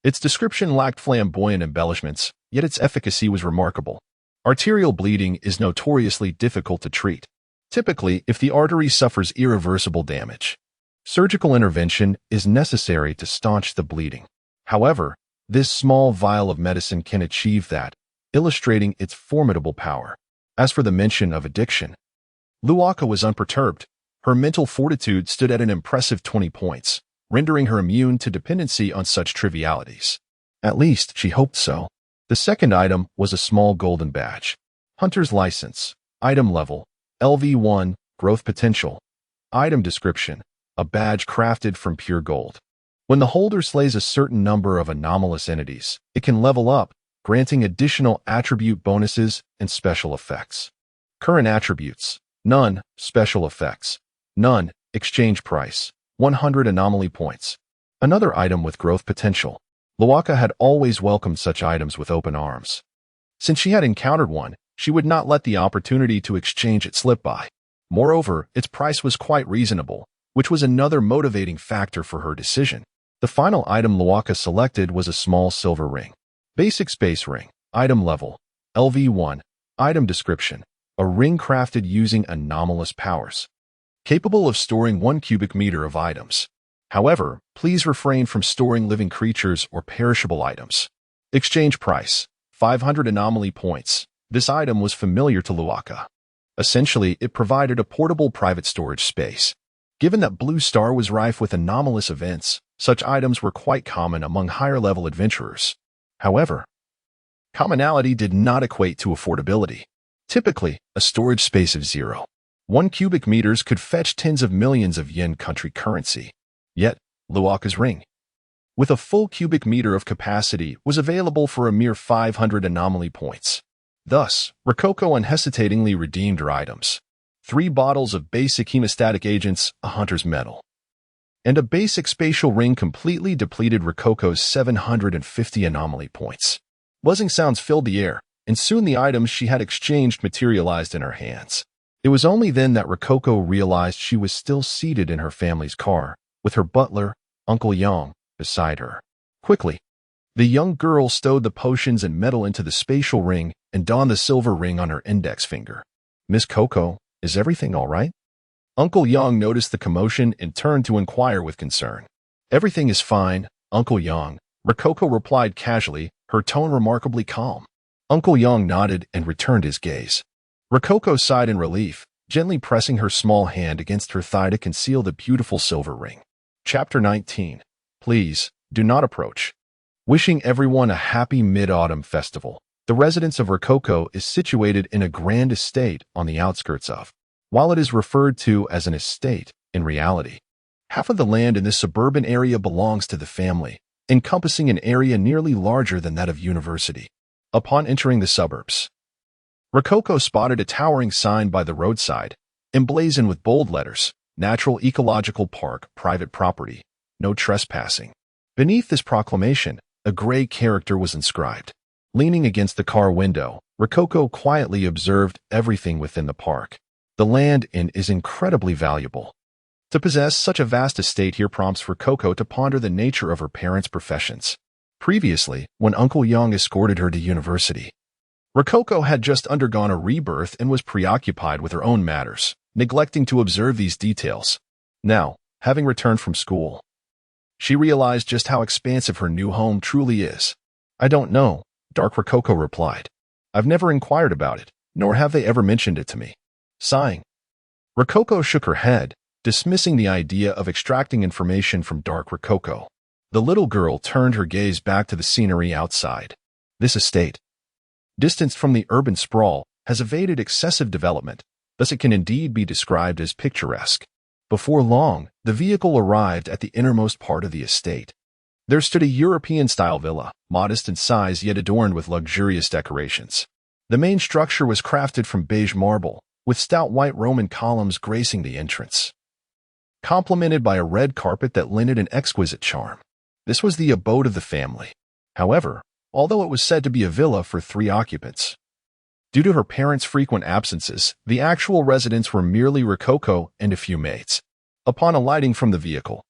Its description lacked flamboyant embellishments, yet its efficacy was remarkable. Arterial bleeding is notoriously difficult to treat. Typically, if the artery suffers irreversible damage, surgical intervention is necessary to staunch the bleeding. However, this small vial of medicine can achieve that, illustrating its formidable power. As for the mention of addiction, Luokeke was unperturbed. Her mental fortitude stood at an impressive 20 points, rendering her immune to dependency on such trivialities. At least, she hoped so. The second item was a small golden badge. Hunter's License. Item level, LV1, growth potential. Item description, a badge crafted from pure gold. When the holder slays a certain number of anomalous entities, it can level up, granting additional attribute bonuses and special effects. Current attributes, none. Special effects, none. Exchange price, 100 anomaly points. Another item with growth potential. Luokeke had always welcomed such items with open arms. Since she had encountered one, she would not let the opportunity to exchange it slip by. Moreover, its price was quite reasonable, which was another motivating factor for her decision. The final item Luokeke selected was a small silver ring. Basic Space Ring. Item level, LV1. Item description, a ring crafted using anomalous powers, capable of storing 1 cubic meter of items. However, please refrain from storing living creatures or perishable items. Exchange price, 500 anomaly points. This item was familiar to Luokeke. Essentially, it provided a portable private storage space. Given that Blue Star was rife with anomalous events, such items were quite common among higher-level adventurers. However, commonality did not equate to affordability. Typically, a storage space of 0.1 cubic meters could fetch tens of millions of yen country currency. Yet, Luokeke's ring, with a full cubic meter of capacity, was available for a mere 500 anomaly points. Thus, Rococo unhesitatingly redeemed her items. 3 bottles of basic hemostatic agents, a hunter's medal, and a basic spatial ring completely depleted Rococo's 750 anomaly points. Buzzing sounds filled the air, and soon the items she had exchanged materialized in her hands. It was only then that Rococo realized she was still seated in her family's car, with her butler, Uncle Yang, beside her. Quickly, The young girl stowed the potions and metal into the spatial ring and donned the silver ring on her index finger. Miss Coco, is everything all right? Uncle Yang noticed the commotion and turned to inquire with concern. Everything is fine, Uncle Yang, Rococo replied casually, her tone remarkably calm. Uncle Yang nodded and returned his gaze. Rococo sighed in relief, gently pressing her small hand against her thigh to conceal the beautiful silver ring. Chapter 19. Please, do not approach. Wishing everyone a happy Mid-Autumn festival. The residence of Rococo is situated in a grand estate on the outskirts of. While it is referred to as an estate, in reality, half of the land in this suburban area belongs to the family, encompassing an area nearly larger than that of University. Upon entering the suburbs, Rococo spotted a towering sign by the roadside, emblazoned with bold letters, Natural Ecological Park, Private Property, No Trespassing. Beneath this proclamation, a gray character was inscribed. Leaning against the car window, Rococo quietly observed everything within the park. The land in is incredibly valuable. To possess such a vast estate here prompts Rococo to ponder the nature of her parents' professions. Previously, when Uncle Yang escorted her to university, Rococo had just undergone a rebirth and was preoccupied with her own matters, neglecting to observe these details. Now, having returned from school, she realized just how expansive her new home truly is. I don't know, Dark Rococo replied. I've never inquired about it, nor have they ever mentioned it to me. Sighing, Rococo shook her head, dismissing the idea of extracting information from Dark Rococo. The little girl turned her gaze back to the scenery outside. This estate, distanced from the urban sprawl, has evaded excessive development, thus it can indeed be described as picturesque. Before long, the vehicle arrived at the innermost part of the estate. There stood a European-style villa, modest in size yet adorned with luxurious decorations. The main structure was crafted from beige marble, with stout white Roman columns gracing the entrance, complemented by a red carpet that lended an exquisite charm. This was the abode of the family. However, although it was said to be a villa for 3 occupants, due to her parents' frequent absences, the actual residents were merely Rococo and a few maids. Upon alighting from the vehicle,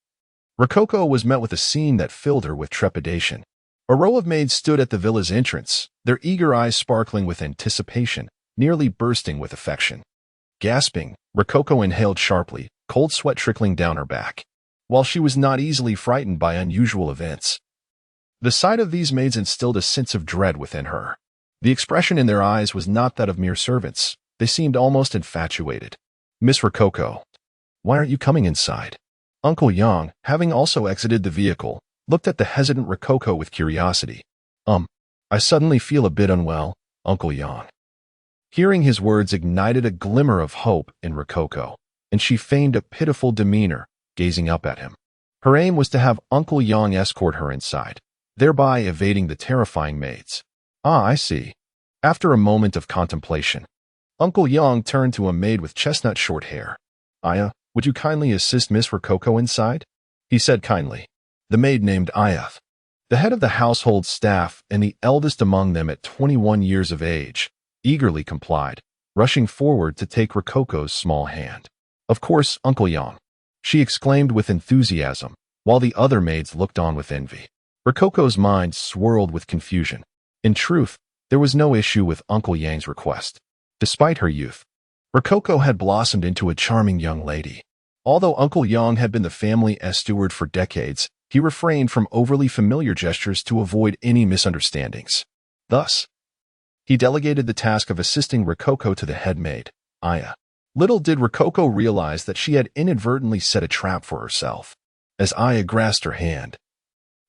Rococo was met with a scene that filled her with trepidation. A row of maids stood at the villa's entrance, their eager eyes sparkling with anticipation, nearly bursting with affection. Gasping, Rococo inhaled sharply, cold sweat trickling down her back. While she was not easily frightened by unusual events, the sight of these maids instilled a sense of dread within her. The expression in their eyes was not that of mere servants. They seemed almost infatuated. Miss Rococo, why aren't you coming inside? Uncle Yang, having also exited the vehicle, looked at the hesitant Rococo with curiosity. I suddenly feel a bit unwell, Uncle Yang. Hearing his words ignited a glimmer of hope in Rococo, and she feigned a pitiful demeanor, gazing up at him. Her aim was to have Uncle Yang escort her inside, thereby evading the terrifying maids. Ah, I see. After a moment of contemplation, Uncle Yang turned to a maid with chestnut short hair. Aya, would you kindly assist Miss Rococo inside? He said kindly. The maid named Aya, the head of the household staff and the eldest among them at 21 years of age, eagerly complied, rushing forward to take Rococo's small hand. Of course, Uncle Yang, she exclaimed with enthusiasm, while the other maids looked on with envy. Rococo's mind swirled with confusion. In truth, there was no issue with Uncle Yang's request. Despite her youth, Rococo had blossomed into a charming young lady. Although Uncle Yang had been the family steward for decades, he refrained from overly familiar gestures to avoid any misunderstandings. Thus, he delegated the task of assisting Rococo to the head maid, Aya. Little did Rococo realize that she had inadvertently set a trap for herself. As Aya grasped her hand,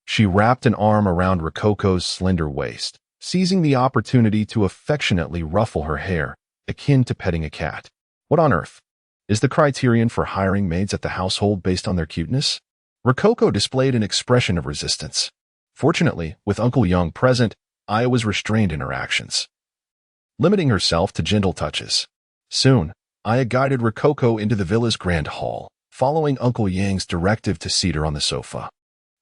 she wrapped an arm around Rococo's slender waist, seizing the opportunity to affectionately ruffle her hair, akin to petting a cat. What on earth is the criterion for hiring maids at the household based on their cuteness? Rococo displayed an expression of resistance. Fortunately, with Uncle Yang present, Aya was restrained in her actions, limiting herself to gentle touches. Soon, Aya guided Rococo into the villa's grand hall, following Uncle Yang's directive to seat her on the sofa.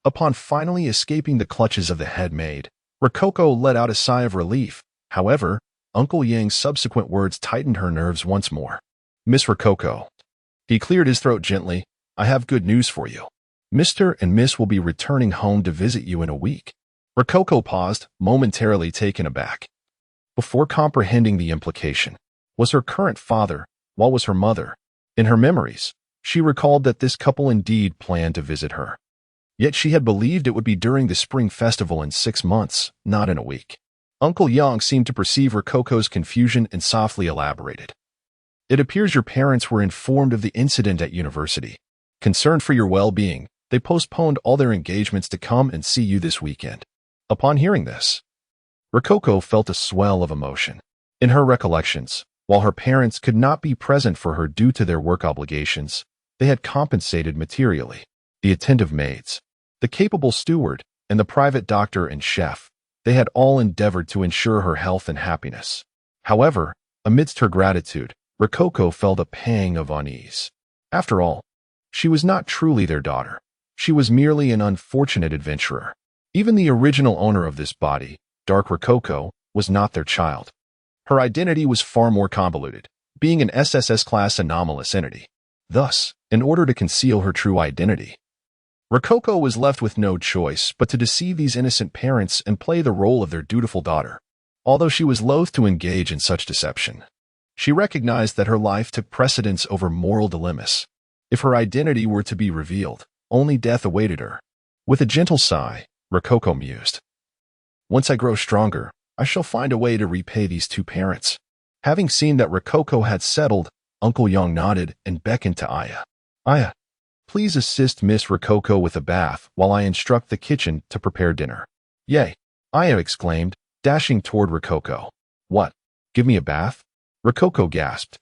Upon finally escaping the clutches of the head maid, Rococo let out a sigh of relief. However, Uncle Yang's subsequent words tightened her nerves once more. Miss Rococo. He cleared his throat gently. I have good news for you. Mr. and Miss will be returning home to visit you in a week. Rococo paused, momentarily taken aback. Before comprehending the implication, was her current father, while was her mother? In her memories, she recalled that this couple indeed planned to visit her. Yet she had believed it would be during the spring festival in 6 months, not in a week. Uncle Yang seemed to perceive Rococo's confusion and softly elaborated. It appears your parents were informed of the incident at university. Concerned for your well-being, they postponed all their engagements to come and see you this weekend. Upon hearing this, Rococo felt a swell of emotion. In her recollections, while her parents could not be present for her due to their work obligations, they had compensated materially. The attentive maids, the capable steward, and the private doctor and chef, they had all endeavored to ensure her health and happiness. However, amidst her gratitude, Rococo felt a pang of unease. After all, she was not truly their daughter. She was merely an unfortunate adventurer. Even the original owner of this body, Dark Rococo, was not their child. Her identity was far more convoluted, being an SSS-class anomalous entity. Thus, in order to conceal her true identity, Rococo was left with no choice but to deceive these innocent parents and play the role of their dutiful daughter. Although she was loath to engage in such deception, she recognized that her life took precedence over moral dilemmas. If her identity were to be revealed, only death awaited her. With a gentle sigh, Rococo mused, "Once I grow stronger, I shall find a way to repay these two parents." Having seen that Rococo had settled, Uncle Yang nodded and beckoned to Aya. "Aya, please assist Miss Rococo with a bath while I instruct the kitchen to prepare dinner." "Yay!" Aya exclaimed, dashing toward Rococo. "What? Give me a bath?" Rococo gasped,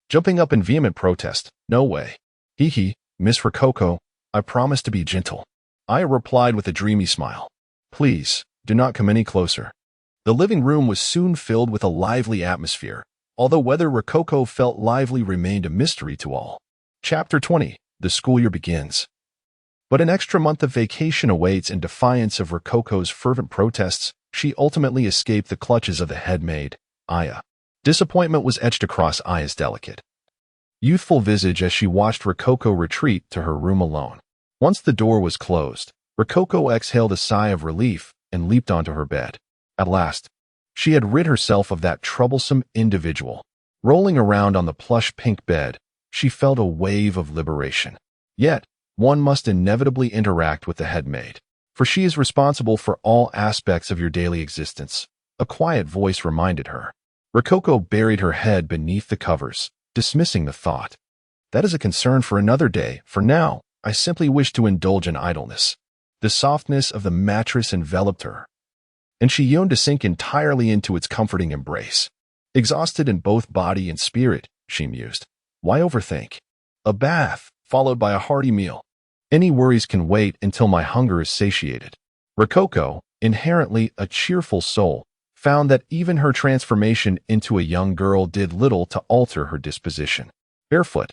jumping up in vehement protest. "No way." "Hee, Miss Rococo, I promise to be gentle." Aya replied with a dreamy smile. "Please, do not come any closer." The living room was soon filled with a lively atmosphere, although whether Rococo felt lively remained a mystery to all. Chapter 20. The school year begins. But an extra month of vacation awaits. In defiance of Rococo's fervent protests, she ultimately escaped the clutches of the head maid, Aya. Disappointment was etched across Aya's delicate, youthful visage as she watched Rococo retreat to her room alone. Once the door was closed, Rococo exhaled a sigh of relief and leaped onto her bed. At last, she had rid herself of that troublesome individual. Rolling around on the plush pink bed, she felt a wave of liberation. Yet, one must inevitably interact with the head maid, for she is responsible for all aspects of your daily existence, a quiet voice reminded her. Rococo buried her head beneath the covers, dismissing the thought. "That is a concern for another day. For now, I simply wish to indulge in idleness." The softness of the mattress enveloped her, and she yearned to sink entirely into its comforting embrace. Exhausted in both body and spirit, she mused, why overthink? A bath, followed by a hearty meal. Any worries can wait until my hunger is satiated. Rococo, inherently a cheerful soul, found that even her transformation into a young girl did little to alter her disposition. Barefoot,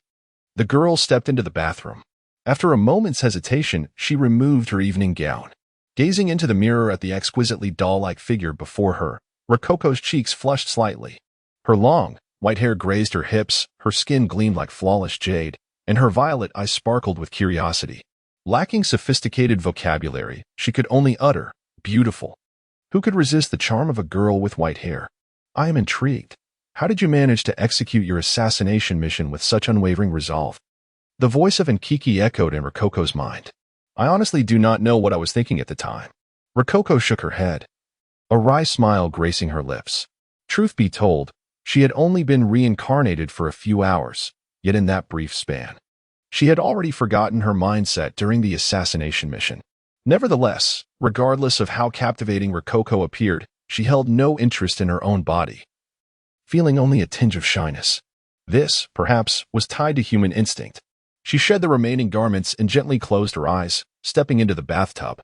the girl stepped into the bathroom. After a moment's hesitation, she removed her evening gown. Gazing into the mirror at the exquisitely doll-like figure before her, Rococo's cheeks flushed slightly. Her long, white hair grazed her hips, her skin gleamed like flawless jade, and her violet eyes sparkled with curiosity. Lacking sophisticated vocabulary, she could only utter, "Beautiful." Who could resist the charm of a girl with white hair? "I am intrigued. How did you manage to execute your assassination mission with such unwavering resolve?" The voice of Nkiki echoed in Rococo's mind. "I honestly do not know what I was thinking at the time." Rococo shook her head, a wry smile gracing her lips. Truth be told, she had only been reincarnated for a few hours, yet in that brief span, she had already forgotten her mindset during the assassination mission. Nevertheless, regardless of how captivating Rococo appeared, she held no interest in her own body, feeling only a tinge of shyness. This, perhaps, was tied to human instinct. She shed the remaining garments and gently closed her eyes, stepping into the bathtub.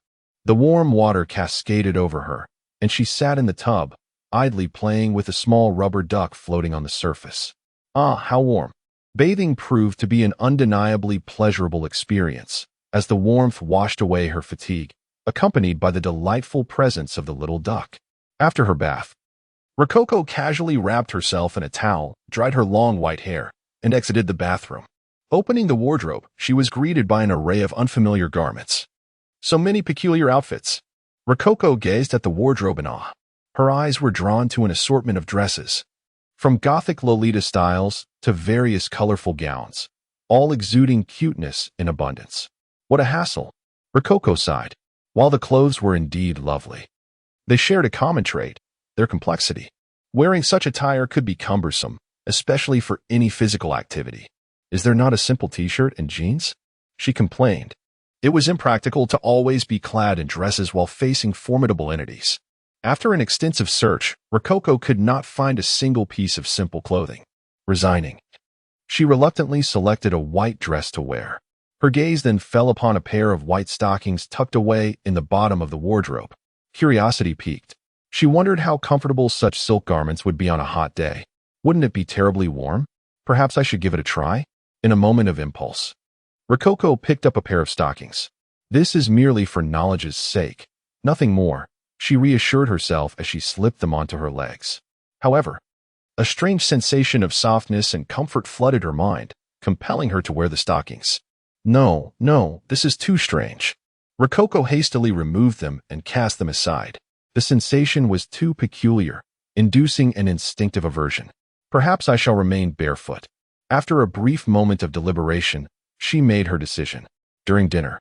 The warm water cascaded over her, and she sat in the tub, idly playing with a small rubber duck floating on the surface. Ah, how warm! Bathing proved to be an undeniably pleasurable experience, as the warmth washed away her fatigue, accompanied by the delightful presence of the little duck. After her bath, Rococo casually wrapped herself in a towel, dried her long white hair, and exited the bathroom. Opening the wardrobe, she was greeted by an array of unfamiliar garments. So many peculiar outfits. Rococo gazed at the wardrobe in awe. Her eyes were drawn to an assortment of dresses, from gothic Lolita styles to various colorful gowns, all exuding cuteness in abundance. What a hassle, Rococo sighed. While the clothes were indeed lovely, they shared a common trait, their complexity. Wearing such attire could be cumbersome, especially for any physical activity. Is there not a simple t-shirt and jeans? She complained. It was impractical to always be clad in dresses while facing formidable entities. After an extensive search, Rococo could not find a single piece of simple clothing. Resigning, she reluctantly selected a white dress to wear. Her gaze then fell upon a pair of white stockings tucked away in the bottom of the wardrobe. Curiosity piqued. She wondered how comfortable such silk garments would be on a hot day. Wouldn't it be terribly warm? Perhaps I should give it a try? In a moment of impulse, Rococo picked up a pair of stockings. This is merely for knowledge's sake, nothing more, she reassured herself as she slipped them onto her legs. However, a strange sensation of softness and comfort flooded her mind, compelling her to wear the stockings. No, this is too strange. Rococo hastily removed them and cast them aside. The sensation was too peculiar, inducing an instinctive aversion. Perhaps I shall remain barefoot. After a brief moment of deliberation, she made her decision. During dinner,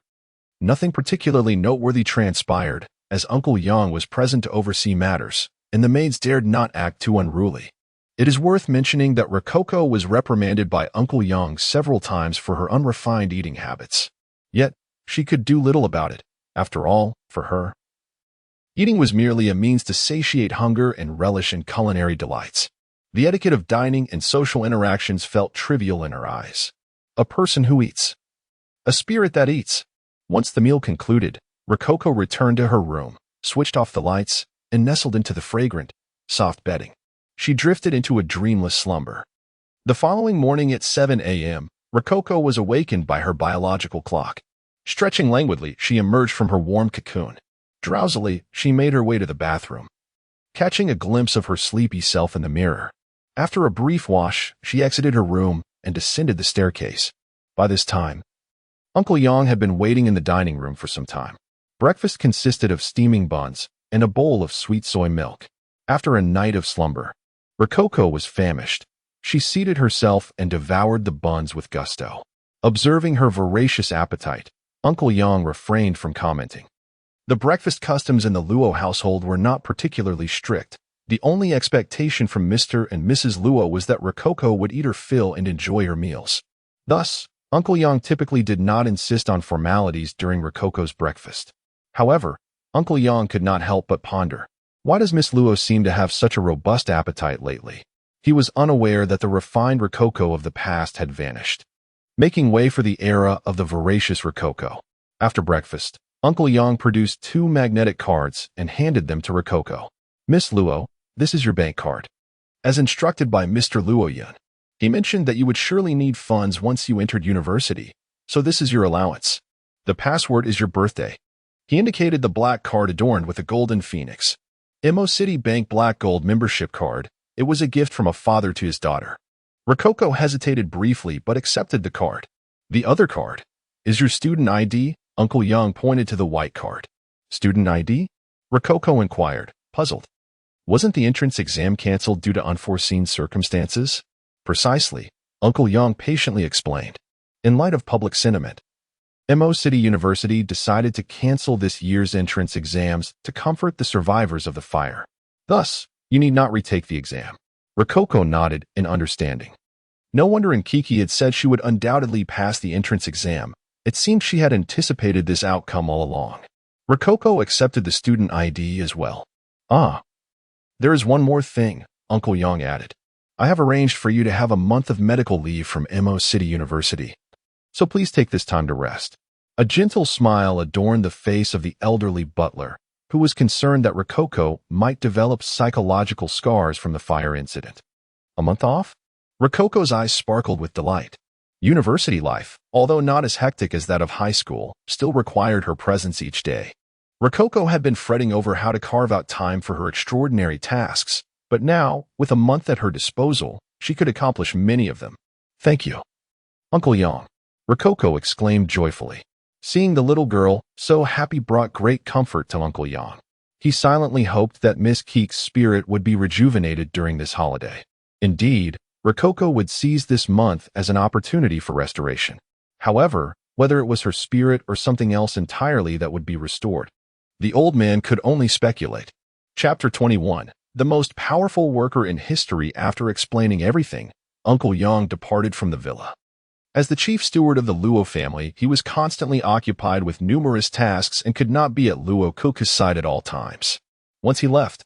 nothing particularly noteworthy transpired, as Uncle Yang was present to oversee matters, and the maids dared not act too unruly. It is worth mentioning that Rococo was reprimanded by Uncle Yang several times for her unrefined eating habits. Yet, she could do little about it. After all, for her, eating was merely a means to satiate hunger and relish in culinary delights. The etiquette of dining and social interactions felt trivial in her eyes. A person who eats. A spirit that eats. Once the meal concluded, Rococo returned to her room, switched off the lights, and nestled into the fragrant, soft bedding. She drifted into a dreamless slumber. The following morning at 7 a.m., Rococo was awakened by her biological clock. Stretching languidly, she emerged from her warm cocoon. Drowsily, she made her way to the bathroom, catching a glimpse of her sleepy self in the mirror. After a brief wash, she exited her room and descended the staircase. By this time, Uncle Yang had been waiting in the dining room for some time. Breakfast consisted of steaming buns and a bowl of sweet soy milk. After a night of slumber, Rococo was famished. She seated herself and devoured the buns with gusto. Observing her voracious appetite, Uncle Yang refrained from commenting. The breakfast customs in the Luo household were not particularly strict. The only expectation from Mr. and Mrs. Luo was that Rococo would eat her fill and enjoy her meals. Thus, Uncle Yang typically did not insist on formalities during Rococo's breakfast. However, Uncle Yang could not help but ponder. Why does Miss Luo seem to have such a robust appetite lately? He was unaware that the refined Rococo of the past had vanished, making way for the era of the voracious Rococo. After breakfast, Uncle Yang produced 2 magnetic cards and handed them to Rococo. Miss Luo, this is your bank card. As instructed by Mr. Luoyun, he mentioned that you would surely need funds once you entered university, so this is your allowance. The password is your birthday. He indicated the black card adorned with a golden phoenix. Mo City Bank Black Gold membership card. It was a gift from a father to his daughter. Rococo hesitated briefly but accepted the card. The other card is your student ID. Uncle Yang pointed to the white card. Student ID? Rococo inquired, puzzled. Wasn't the entrance exam canceled due to unforeseen circumstances? Precisely, Uncle Yang patiently explained. In light of public sentiment, Mo City University decided to cancel this year's entrance exams to comfort the survivors of the fire. Thus, you need not retake the exam. Rococo nodded in understanding. No wonder Kiki had said she would undoubtedly pass the entrance exam. It seemed she had anticipated this outcome all along. Rococo accepted the student ID as well. Ah, there is one more thing, Uncle Yang added. I have arranged for you to have a month of medical leave from Mo City University, so please take this time to rest. A gentle smile adorned the face of the elderly butler, who was concerned that Rococo might develop psychological scars from the fire incident. A month off? Rococo's eyes sparkled with delight. University life, although not as hectic as that of high school, still required her presence each day. Rococo had been fretting over how to carve out time for her extraordinary tasks, but now, with a month at her disposal, she could accomplish many of them. Thank you, Uncle Yang, Rococo exclaimed joyfully. Seeing the little girl so happy brought great comfort to Uncle Yang. He silently hoped that Miss Keek's spirit would be rejuvenated during this holiday. Indeed, Rococo would seize this month as an opportunity for restoration. However, whether it was her spirit or something else entirely that would be restored, the old man could only speculate. Chapter 21. The most powerful worker in history. After explaining everything, Uncle Yang departed from the villa. As the chief steward of the Luo family, he was constantly occupied with numerous tasks and could not be at Luokeke's side at all times. Once he left,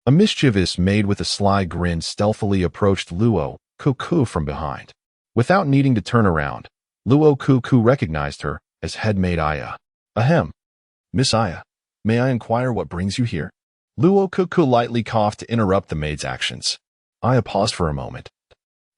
a mischievous maid with a sly grin stealthily approached Luokeke from behind. Without needing to turn around, Luokeke recognized her as head maid Aya. Ahem. Miss Aya, may I inquire what brings you here? Luokeke lightly coughed to interrupt the maid's actions. Aya paused for a moment,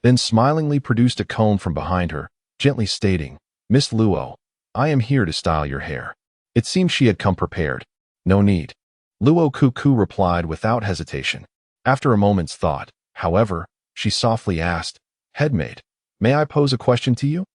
then smilingly produced a comb from behind her, gently stating, Miss Luo, I am here to style your hair. It seemed she had come prepared. No need. Luokeke replied without hesitation. After a moment's thought, however, she softly asked, Headmaid, may I pose a question to you?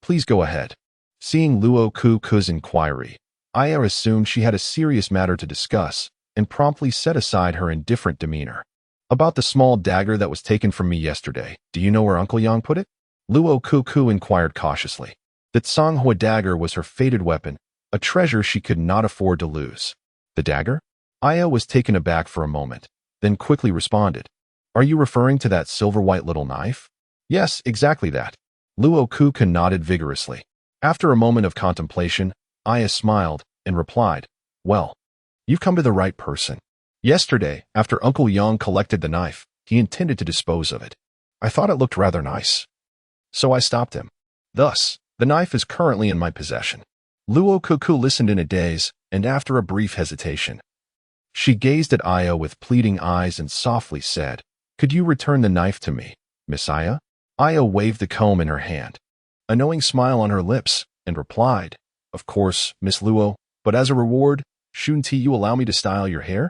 Please go ahead. Seeing Luokeke's inquiry, Aya assumed she had a serious matter to discuss and promptly set aside her indifferent demeanor. About the small dagger that was taken from me yesterday, do you know where Uncle Yang put it? Luokeke inquired cautiously. That Songhua dagger was her fated weapon, a treasure she could not afford to lose. The dagger? Aya was taken aback for a moment, then quickly responded. Are you referring to that silver-white little knife? Yes, exactly that. Luokeke nodded vigorously. After a moment of contemplation, Aya smiled and replied, Well, you've come to the right person. Yesterday, after Uncle Yang collected the knife, he intended to dispose of it. I thought it looked rather nice, so I stopped him. Thus, the knife is currently in my possession. Luokeke listened in a daze, and after a brief hesitation, she gazed at Aya with pleading eyes and softly said, Could you return the knife to me, Miss Aya? Aya waved the comb in her hand, a knowing smile on her lips, and replied, Of course, Miss Luo, but as a reward, shouldn't you allow me to style your hair?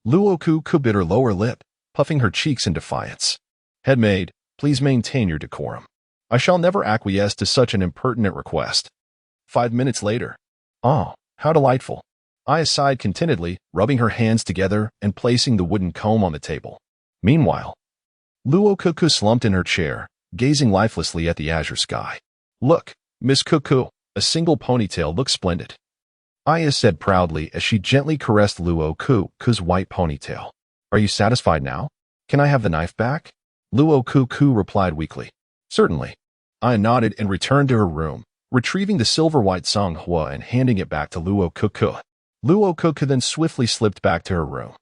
Luokeke bit her lower lip, puffing her cheeks in defiance. Headmaid, please maintain your decorum. I shall never acquiesce to such an impertinent request. 5 minutes later. Oh, how delightful. Aya sighed contentedly, rubbing her hands together and placing the wooden comb on the table. Meanwhile, Luokeke slumped in her chair, gazing lifelessly at the azure sky. Look, Miss Cuckoo, a single ponytail looks splendid. Aya said proudly as she gently caressed Luokeke's white ponytail. Are you satisfied now? Can I have the knife back? Luokeke replied weakly. Certainly. Aya nodded and returned to her room, retrieving the silver-white Songhua and handing it back to Luokeke. Luokeke then swiftly slipped back to her room,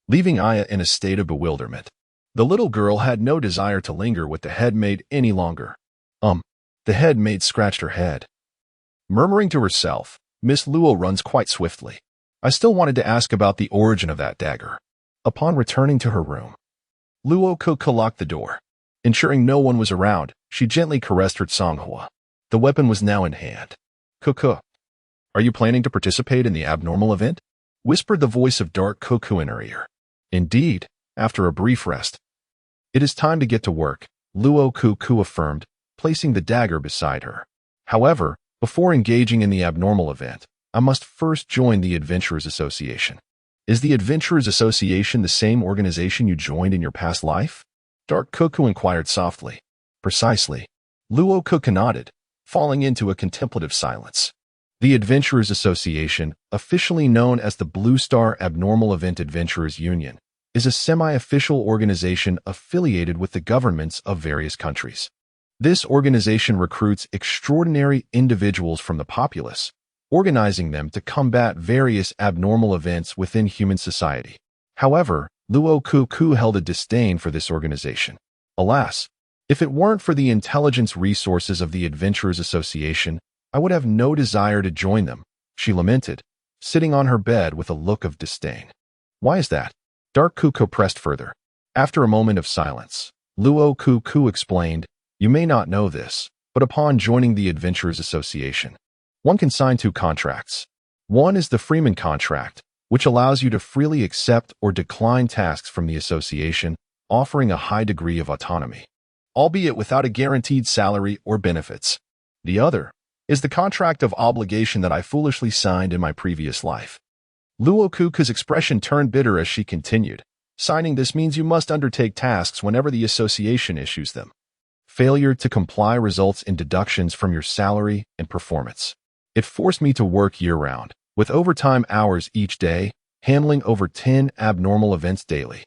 leaving Aya in a state of bewilderment. The little girl had no desire to linger with the head maid any longer. The head maid scratched her head, murmuring to herself, Miss Luo runs quite swiftly. I still wanted to ask about the origin of that dagger. Upon returning to her room, Luokeke locked the door. Ensuring no one was around, she gently caressed her Songhua. The weapon was now in hand. Cuckoo, are you planning to participate in the abnormal event? Whispered the voice of Dark Cuckoo in her ear. Indeed, after a brief rest. It is time to get to work, Luokeke affirmed, placing the dagger beside her. However, before engaging in the abnormal event, I must first join the Adventurers Association. Is the Adventurers Association the same organization you joined in your past life? Dark Cuckoo inquired softly. Precisely. Luokeke nodded, falling into a contemplative silence. The Adventurers Association, officially known as the Blue Star Abnormal Event Adventurers Union, is a semi-official organization affiliated with the governments of various countries. This organization recruits extraordinary individuals from the populace, organizing them to combat various abnormal events within human society. However, Luokeke held a disdain for this organization. Alas, if it weren't for the intelligence resources of the Adventurers Association, I would have no desire to join them, she lamented, sitting on her bed with a look of disdain. Why is that? Dark Cuckoo pressed further. After a moment of silence, Luokeke explained, You may not know this, but upon joining the Adventurers Association, one can sign 2 contracts. One is the Freeman contract, which allows you to freely accept or decline tasks from the association, offering a high degree of autonomy, albeit without a guaranteed salary or benefits. The other is the contract of obligation that I foolishly signed in my previous life. Luokeke's expression turned bitter as she continued. Signing this means you must undertake tasks whenever the association issues them. Failure to comply results in deductions from your salary and performance. It forced me to work year-round, with overtime hours each day, handling over 10 abnormal events daily.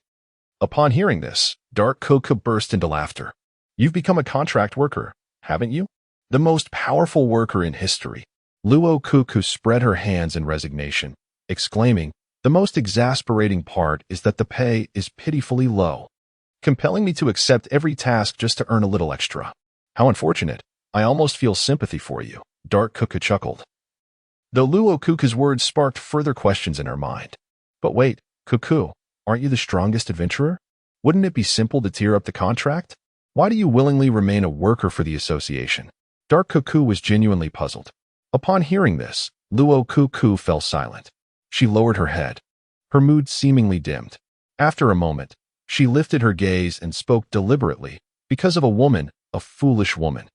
Upon hearing this, Dark Coco burst into laughter. You've become a contract worker, haven't you? The most powerful worker in history. Luokeke spread her hands in resignation, exclaiming, the most exasperating part is that the pay is pitifully low, compelling me to accept every task just to earn a little extra. How unfortunate. I almost feel sympathy for you, Dark Coco chuckled. Though Luokeke's words sparked further questions in her mind. But wait, Cuckoo, aren't you the strongest adventurer? Wouldn't it be simple to tear up the contract? Why do you willingly remain a worker for the association? Dark Cuckoo was genuinely puzzled. Upon hearing this, Luokeke fell silent. She lowered her head. Her mood seemingly dimmed. After a moment, she lifted her gaze and spoke deliberately, because of a woman, a foolish woman,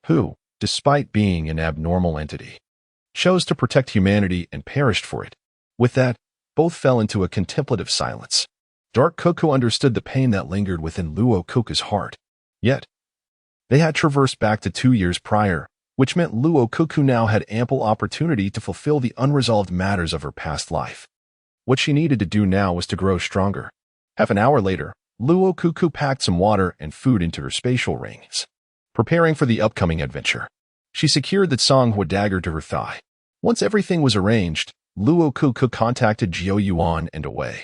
who, despite being an abnormal entity, chose to protect humanity and perished for it. With that, both fell into a contemplative silence. Dark Coco understood the pain that lingered within Luokeke's heart. Yet, they had traversed back to 2 years prior, which meant Luokeke now had ample opportunity to fulfill the unresolved matters of her past life. What she needed to do now was to grow stronger. Half an hour later, Luokeke packed some water and food into her spatial rings, preparing for the upcoming adventure. She secured the Songhua dagger to her thigh. Once everything was arranged, Luokeke contacted Jiao Yuan and Wei,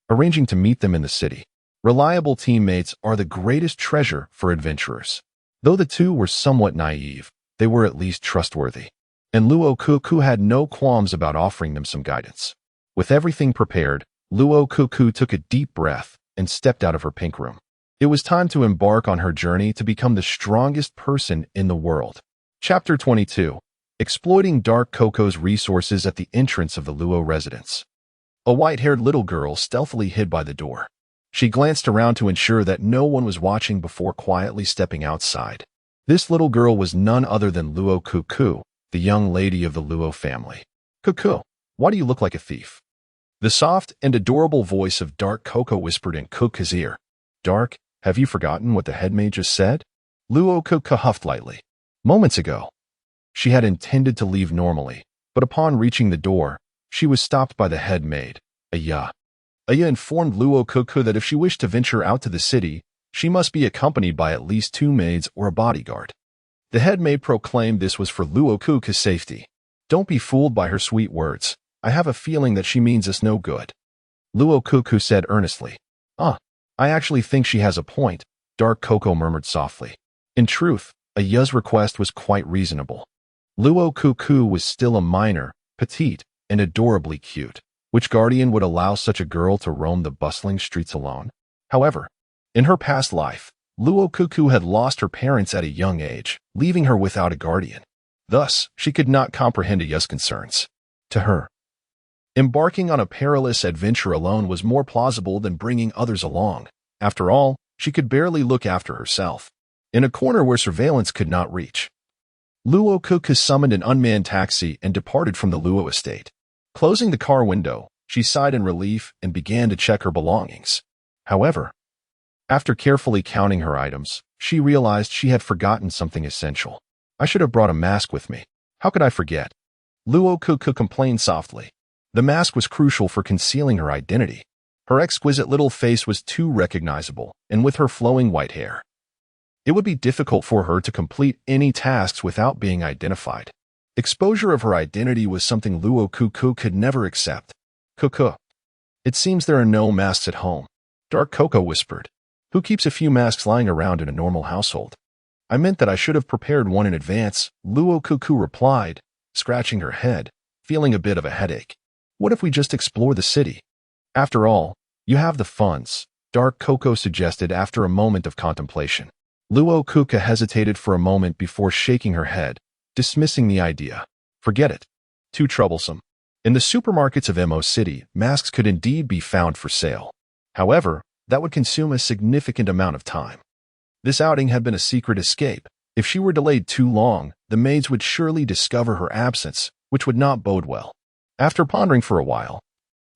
arranging to meet them in the city. Reliable teammates are the greatest treasure for adventurers. Though the two were somewhat naive, they were at least trustworthy, and Luokeke had no qualms about offering them some guidance. With everything prepared, Luokeke took a deep breath and stepped out of her pink room. It was time to embark on her journey to become the strongest person in the world. Chapter 22. Exploiting Dark Coco's resources at the entrance of the Luo residence. A white-haired little girl stealthily hid by the door. She glanced around to ensure that no one was watching before quietly stepping outside. This little girl was none other than Luokeke, the young lady of the Luo family. Cuckoo, why do you look like a thief? The soft and adorable voice of Dark Coco whispered in Cuckoo's ear. Dark, have you forgotten what the headmaid just said? Luokeke huffed lightly. Moments ago, she had intended to leave normally, but upon reaching the door, she was stopped by the headmaid, Aya. Aya informed Luokeke that if she wished to venture out to the city, she must be accompanied by at least 2 maids or a bodyguard. The headmaid proclaimed this was for Luokeke's safety. Don't be fooled by her sweet words. I have a feeling that she means us no good. Luokeke said earnestly. I actually think she has a point, Dark Coco murmured softly. In truth, Aya's request was quite reasonable. Luokeke was still a minor, petite, and adorably cute. Which guardian would allow such a girl to roam the bustling streets alone? However, in her past life, Luokeke had lost her parents at a young age, leaving her without a guardian. Thus, she could not comprehend Aya's concerns. To her, embarking on a perilous adventure alone was more plausible than bringing others along. After all, she could barely look after herself. In a corner where surveillance could not reach, Luokeke summoned an unmanned taxi and departed from the Luo estate. Closing the car window, she sighed in relief and began to check her belongings. However, after carefully counting her items, she realized she had forgotten something essential. I should have brought a mask with me. How could I forget? Luokeke complained softly. The mask was crucial for concealing her identity. Her exquisite little face was too recognizable, and with her flowing white hair, it would be difficult for her to complete any tasks without being identified. Exposure of her identity was something Luokeke could never accept. Cuckoo. It seems there are no masks at home, Dark Coco whispered. Who keeps a few masks lying around in a normal household? I meant that I should have prepared one in advance, Luokeke replied, scratching her head, feeling a bit of a headache. What if we just explore the city? After all, you have the funds, Dark Coco suggested after a moment of contemplation. Luokeke hesitated for a moment before shaking her head, dismissing the idea. Forget it. Too troublesome. In the supermarkets of Mo City, masks could indeed be found for sale. However, that would consume a significant amount of time. This outing had been a secret escape, If she were delayed too long, the maids would surely discover her absence, which would not bode well. After pondering for a while,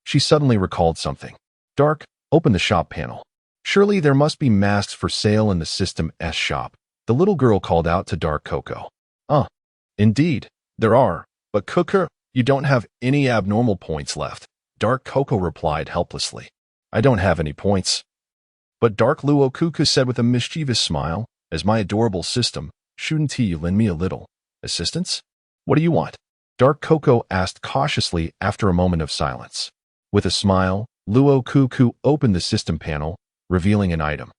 she suddenly recalled something. Dark, open the shop panel. Surely there must be masks for sale in the System S shop. The little girl called out to Dark Coco. Indeed, there are, but Coco, you don't have any abnormal points left. Dark Coco replied helplessly. I don't have any points. But Dark Luokeke said with a mischievous smile, as my adorable system, shouldn't you lend me a little assistance? What do you want? Dark Coco asked cautiously after a moment of silence. With a smile, Luokeke opened the system panel, revealing an item.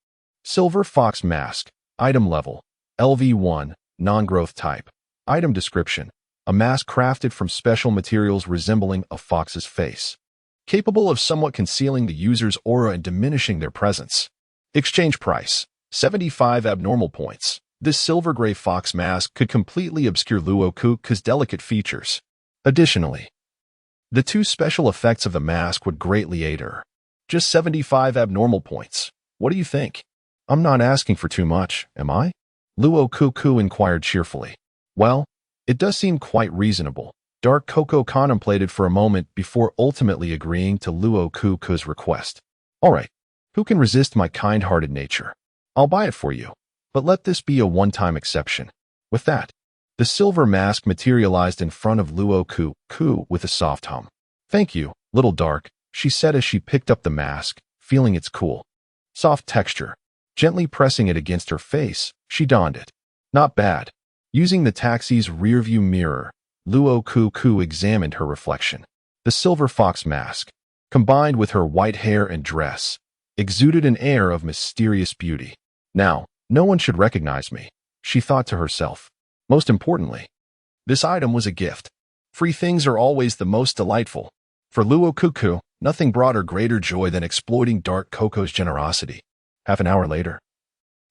Silver Fox Mask. Item level. LV1. Non-growth type. Item description. A mask crafted from special materials resembling a fox's face, capable of somewhat concealing the user's aura and diminishing their presence. Exchange price. 75 abnormal points. This silver-gray fox mask could completely obscure Luokeke's delicate features. Additionally, the two special effects of the mask would greatly aid her. Just 75 abnormal points. What do you think? I'm not asking for too much, am I? Luokeke inquired cheerfully. Well, it does seem quite reasonable. Dark Coco contemplated for a moment before ultimately agreeing to Luokeke's request. All right, who can resist my kind-hearted nature? I'll buy it for you, but let this be a one-time exception. With that, the silver mask materialized in front of Luokeke with a soft hum. Thank you, little Dark, she said as she picked up the mask, feeling its cool, soft texture. Gently pressing it against her face, she donned it. Not bad. Using the taxi's rearview mirror, Luokeke examined her reflection. The silver fox mask, combined with her white hair and dress, exuded an air of mysterious beauty. Now, no one should recognize me, she thought to herself. Most importantly, this item was a gift. Free things are always the most delightful. For Luokeke, nothing brought her greater joy than exploiting Dark Coco's generosity. Half an hour later,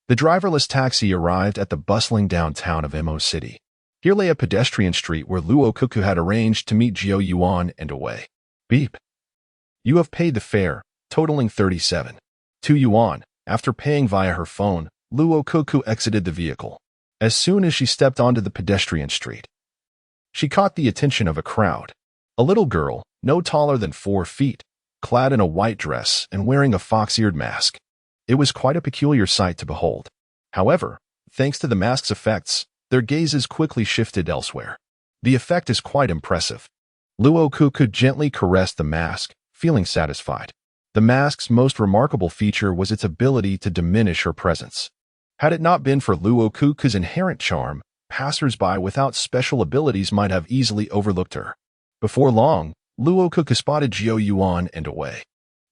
the driverless taxi arrived at the bustling downtown of Mo City. Here lay a pedestrian street where Luokeke had arranged to meet Jiao Yuan and away. Beep. You have paid the fare, totaling 37.2 yuan. After paying via her phone, Luokeke exited the vehicle. As soon as she stepped onto the pedestrian street, she caught the attention of a crowd. A little girl, no taller than 4 feet, clad in a white dress and wearing a fox-eared mask. It was quite a peculiar sight to behold. However, thanks to the mask's effects, their gazes quickly shifted elsewhere. The effect is quite impressive. Luokeke gently caressed the mask, feeling satisfied. The mask's most remarkable feature was its ability to diminish her presence. Had it not been for Luokeke's inherent charm, passers-by without special abilities might have easily overlooked her. Before long, Luokeke spotted Jiao Yuan and away.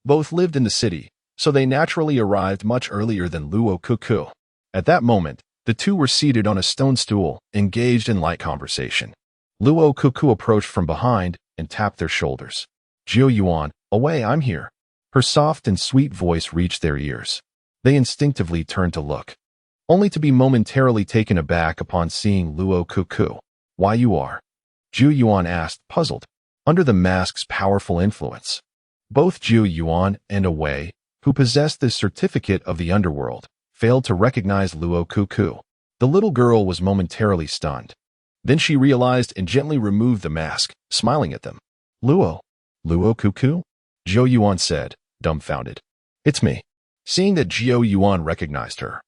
Both lived in the city, so they naturally arrived much earlier than Luokeke. At that moment, the two were seated on a stone stool, engaged in light conversation. Luokeke approached from behind and tapped their shoulders. Jiao Yuan, away, I'm here. Her soft and sweet voice reached their ears. They instinctively turned to look, only to be momentarily taken aback upon seeing Luokeke. Why you are? Jiao Yuan asked, puzzled. Under the mask's powerful influence, both Jiao Yuan and Awei, who possessed the certificate of the underworld, failed to recognize Luokeke. The little girl was momentarily stunned. Then she realized and gently removed the mask, smiling at them. Luokeke? Jiao Yuan said, dumbfounded. It's me. Seeing that Jiao Yuan recognized her,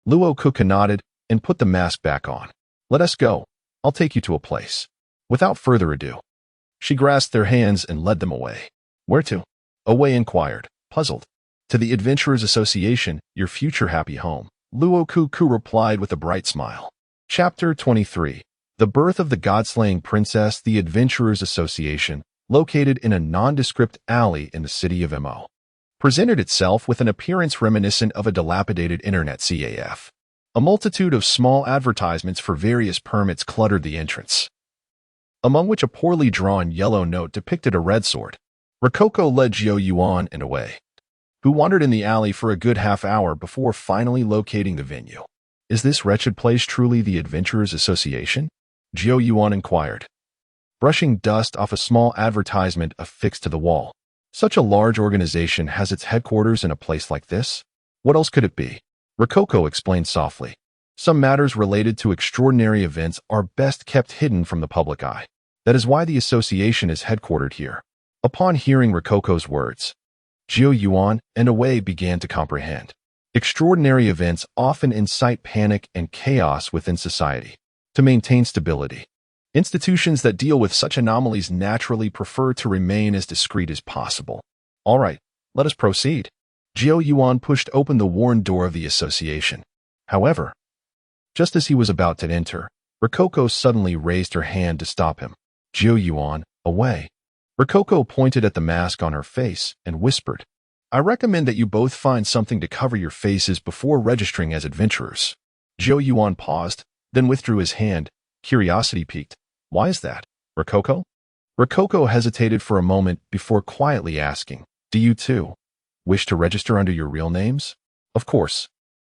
Luokeke nodded and put the mask back on. Let us go. I'll take you to a place. Without further ado, she grasped their hands and led them away. Where to? Awei inquired, puzzled. To the Adventurers Association, your future happy home, Luokeke replied with a bright smile. Chapter 23. The Birth of the God-Slaying Princess. The Adventurers Association, located in a nondescript alley in the city of Mo, presented itself with an appearance reminiscent of a dilapidated internet CAF. A multitude of small advertisements for various permits cluttered the entrance, among which a poorly drawn yellow note depicted a red sword. Rococo led Jiao Yuan and Awei, who wandered in the alley for a good half hour before finally locating the venue. Is this wretched place truly the Adventurers Association? Jiao Yuan inquired, brushing dust off a small advertisement affixed to the wall. Such a large organization has its headquarters in a place like this? What else could it be? Rococo explained softly. Some matters related to extraordinary events are best kept hidden from the public eye. That is why the association is headquartered here. Upon hearing Rococo's words, Jiu Yuan and Wei began to comprehend. Extraordinary events often incite panic and chaos within society. To maintain stability, institutions that deal with such anomalies naturally prefer to remain as discreet as possible. All right, let us proceed. Jiu Yuan pushed open the worn door of the association. However, just as he was about to enter, Rococo suddenly raised her hand to stop him. Jiu Yuan, away. Rococo pointed at the mask on her face and whispered, I recommend that you both find something to cover your faces before registering as adventurers. Jiu Yuan paused, then withdrew his hand. Curiosity piqued. Why is that, Rococo? Rococo hesitated for a moment before quietly asking, Do you too wish to register under your real names? Of course.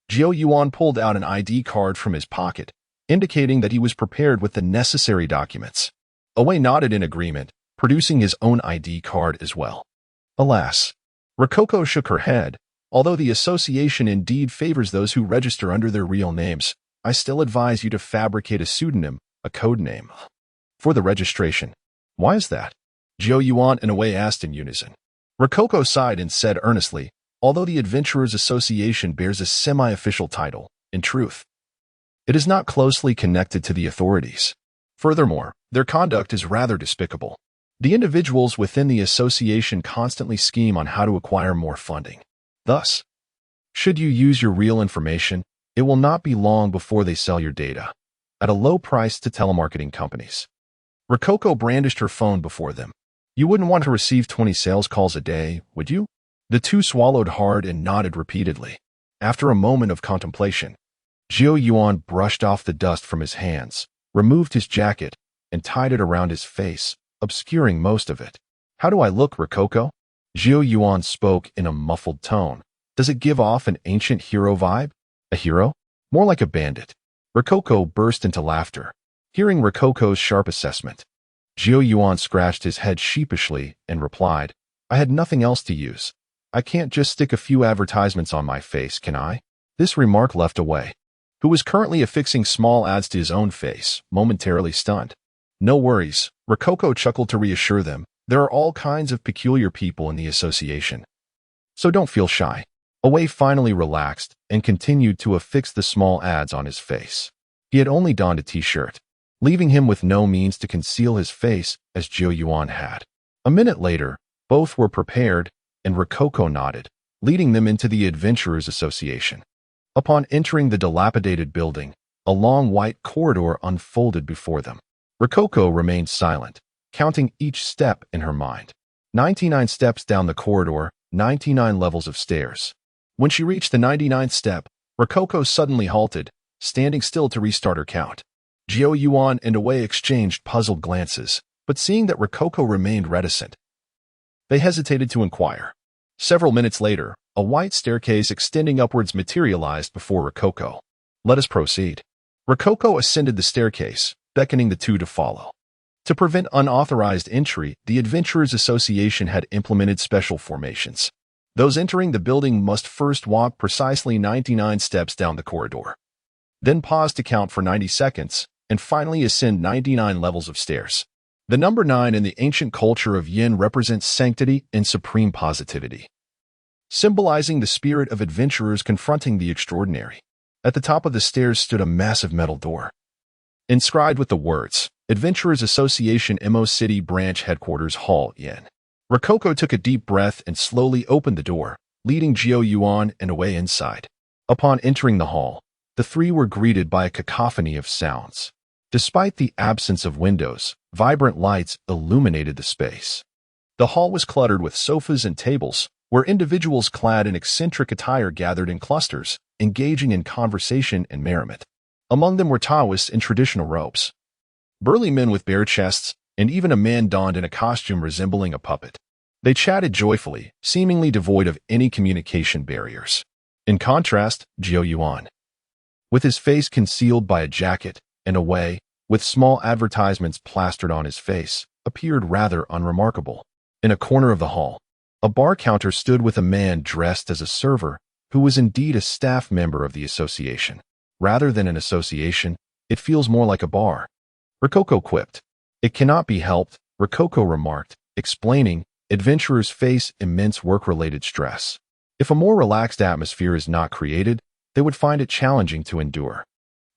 Jiu Yuan pulled out an ID card from his pocket, indicating that he was prepared with the necessary documents. Wei nodded in agreement, producing his own ID card as well. Alas, Rococo shook her head. Although the association indeed favors those who register under their real names, I still advise you to fabricate a pseudonym, a code name, for the registration. Why is that? Jiu Yuan and Wei asked in unison. Rococo sighed and said earnestly, although the Adventurers Association bears a semi-official title, in truth, it is not closely connected to the authorities. Furthermore, their conduct is rather despicable. The individuals within the association constantly scheme on how to acquire more funding. Thus, should you use your real information, it will not be long before they sell your data at a low price to telemarketing companies. Rococo brandished her phone before them. You wouldn't want to receive 20 sales calls a day, would you? The two swallowed hard and nodded repeatedly. After a moment of contemplation, Jiu Yuan brushed off the dust from his hands, removed his jacket, and tied it around his face, obscuring most of it. How do I look, Rococo? Jiu Yuan spoke in a muffled tone. Does it give off an ancient hero vibe? A hero? More like a bandit. Rococo burst into laughter. Hearing Rococo's sharp assessment, Jiu Yuan scratched his head sheepishly and replied, I had nothing else to use. I can't just stick a few advertisements on my face, can I? This remark left Wei, who was currently affixing small ads to his own face, momentarily stunned. No worries, Rococo chuckled to reassure them. There are all kinds of peculiar people in the association, so don't feel shy. Wei finally relaxed and continued to affix the small ads on his face. He had only donned a t-shirt, leaving him with no means to conceal his face as Jiu Yuan had. A minute later, both were prepared, and Rococo nodded, leading them into the Adventurers Association. Upon entering the dilapidated building, a long white corridor unfolded before them. Rococo remained silent, counting each step in her mind. 99 steps down the corridor, 99 levels of stairs. When she reached the 99th step, Rococo suddenly halted, standing still to restart her count. Jiu Yuan and Wei exchanged puzzled glances, but seeing that Rococo remained reticent, they hesitated to inquire. Several minutes later, a white staircase extending upwards materialized before Rococo. Let us proceed. Rococo ascended the staircase, beckoning the two to follow. To prevent unauthorized entry, the Adventurers Association had implemented special formations. Those entering the building must first walk precisely 99 steps down the corridor, then pause to count for 90 seconds, and finally ascend 99 levels of stairs. The number 9 in the ancient culture of Yin represents sanctity and supreme positivity, symbolizing the spirit of adventurers confronting the extraordinary. At the top of the stairs stood a massive metal door, inscribed with the words, Adventurers Association Mo City Branch Headquarters Hall Yin. Rococo took a deep breath and slowly opened the door, leading Jiu Yuan and Wei inside. Upon entering the hall, the three were greeted by a cacophony of sounds. Despite the absence of windows, vibrant lights illuminated the space. The hall was cluttered with sofas and tables, where individuals clad in eccentric attire gathered in clusters, engaging in conversation and merriment. Among them were Taoists in traditional robes, burly men with bare chests, and even a man donned in a costume resembling a puppet. They chatted joyfully, seemingly devoid of any communication barriers. In contrast, Jiu Yuan, with his face concealed by a jacket, and Wei, with small advertisements plastered on his face, appeared rather unremarkable. In a corner of the hall, a bar counter stood with a man dressed as a server, who was indeed a staff member of the association. Rather than an association, it feels more like a bar. Rococo quipped. It cannot be helped, Rococo remarked, explaining, adventurers face immense work-related stress. If a more relaxed atmosphere is not created, they would find it challenging to endure.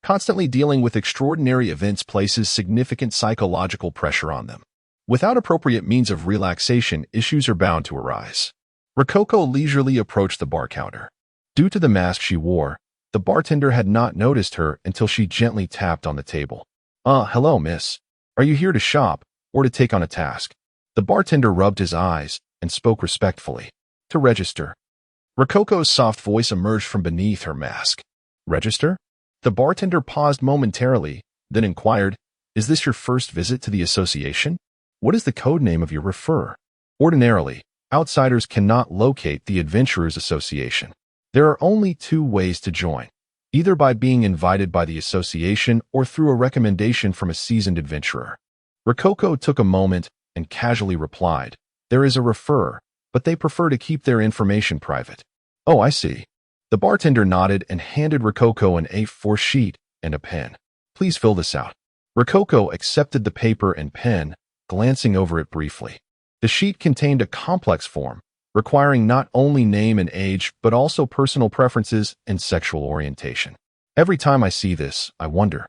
Constantly dealing with extraordinary events places significant psychological pressure on them. Without appropriate means of relaxation, issues are bound to arise. Rococo leisurely approached the bar counter. Due to the mask she wore, the bartender had not noticed her until she gently tapped on the table. Hello, miss. Are you here to shop or to take on a task? The bartender rubbed his eyes and spoke respectfully. To register. Rococo's soft voice emerged from beneath her mask. Register? The bartender paused momentarily, then inquired, Is this your first visit to the association? What is the code name of your refer? Ordinarily, outsiders cannot locate the Adventurers Association. There are only two ways to join, either by being invited by the association or through a recommendation from a seasoned adventurer. Rococo took a moment and casually replied, There is a referrer, but they prefer to keep their information private. Oh, I see. The bartender nodded and handed Rococo an A4 sheet and a pen. Please fill this out. Rococo accepted the paper and pen, glancing over it briefly. The sheet contained a complex form, requiring not only name and age, but also personal preferences and sexual orientation. Every time I see this, I wonder,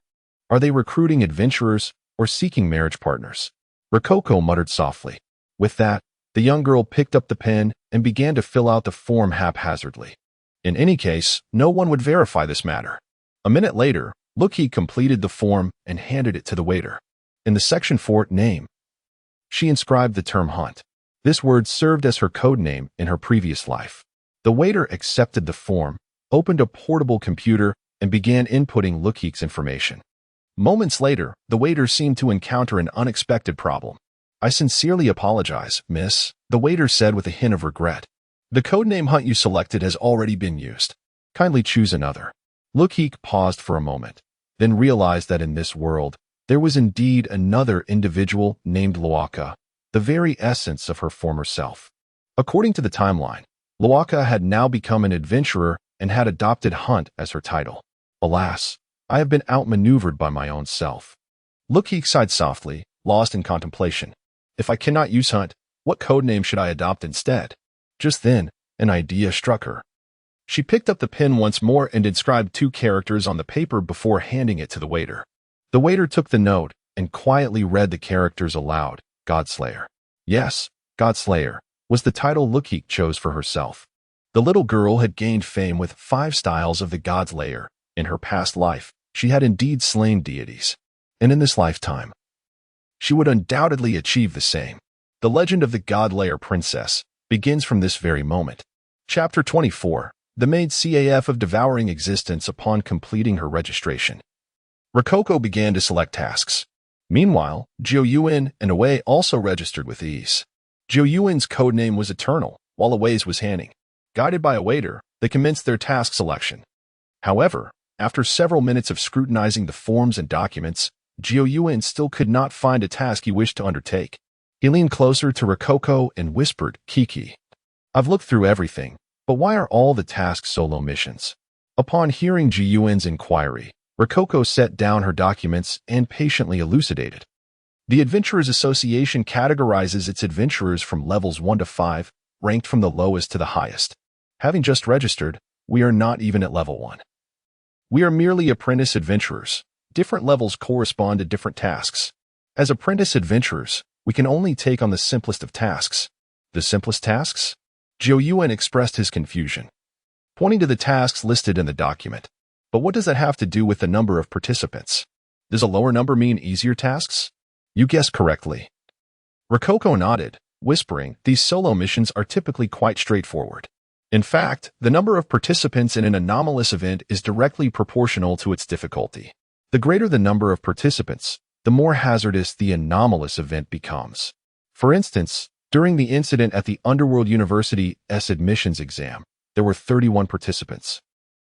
are they recruiting adventurers or seeking marriage partners? Rococo muttered softly. With that, the young girl picked up the pen and began to fill out the form haphazardly. In any case, no one would verify this matter. A minute later, Luokeke completed the form and handed it to the waiter. In the section for name, she inscribed the term hunt. This word served as her code name in her previous life. The waiter accepted the form, opened a portable computer, and began inputting Luokeke's information. Moments later, the waiter seemed to encounter an unexpected problem. I sincerely apologize, miss, the waiter said with a hint of regret. The codename hunt you selected has already been used. Kindly choose another. Luokeke paused for a moment, then realized that in this world, there was indeed another individual named Luokeke, the very essence of her former self. According to the timeline, Luokeke had now become an adventurer and had adopted hunt as her title. Alas, I have been outmaneuvered by my own self. Luokeke sighed softly, lost in contemplation. If I cannot use hunt, what codename should I adopt instead? Just then, an idea struck her. She picked up the pen once more and inscribed 2 characters on the paper before handing it to the waiter. The waiter took the note and quietly read the characters aloud. Godslayer. Yes, Godslayer was the title Luokeke chose for herself. The little girl had gained fame with 5 styles of the Godslayer. In her past life, she had indeed slain deities. And in this lifetime, she would undoubtedly achieve the same. The legend of the Godslayer princess begins from this very moment. Chapter 24. The Maid CAF of devouring existence upon completing her registration. Rococo began to select tasks. Meanwhile, Jiuyuan and Away also registered with ease. Jiuyuan's codename was Eternal, while Away's was Hanning. Guided by a waiter, they commenced their task selection. However, after several minutes of scrutinizing the forms and documents, Jiuyuan still could not find a task he wished to undertake. He leaned closer to Rococo and whispered, Kiki. I've looked through everything, but why are all the tasks solo missions? Upon hearing Jiuyuan's inquiry, Rococo set down her documents and patiently elucidated. The Adventurers Association categorizes its adventurers from levels 1 to 5, ranked from the lowest to the highest. Having just registered, we are not even at level 1. We are merely apprentice adventurers. Different levels correspond to different tasks. As apprentice adventurers, we can only take on the simplest of tasks. The simplest tasks? Jiuyuan expressed his confusion, pointing to the tasks listed in the document. But what does that have to do with the number of participants? Does a lower number mean easier tasks? You guessed correctly. Rococo nodded, whispering, these solo missions are typically quite straightforward. In fact, the number of participants in an anomalous event is directly proportional to its difficulty. The greater the number of participants, the more hazardous the anomalous event becomes. For instance, during the incident at the Underworld University's admissions exam, there were 31 participants.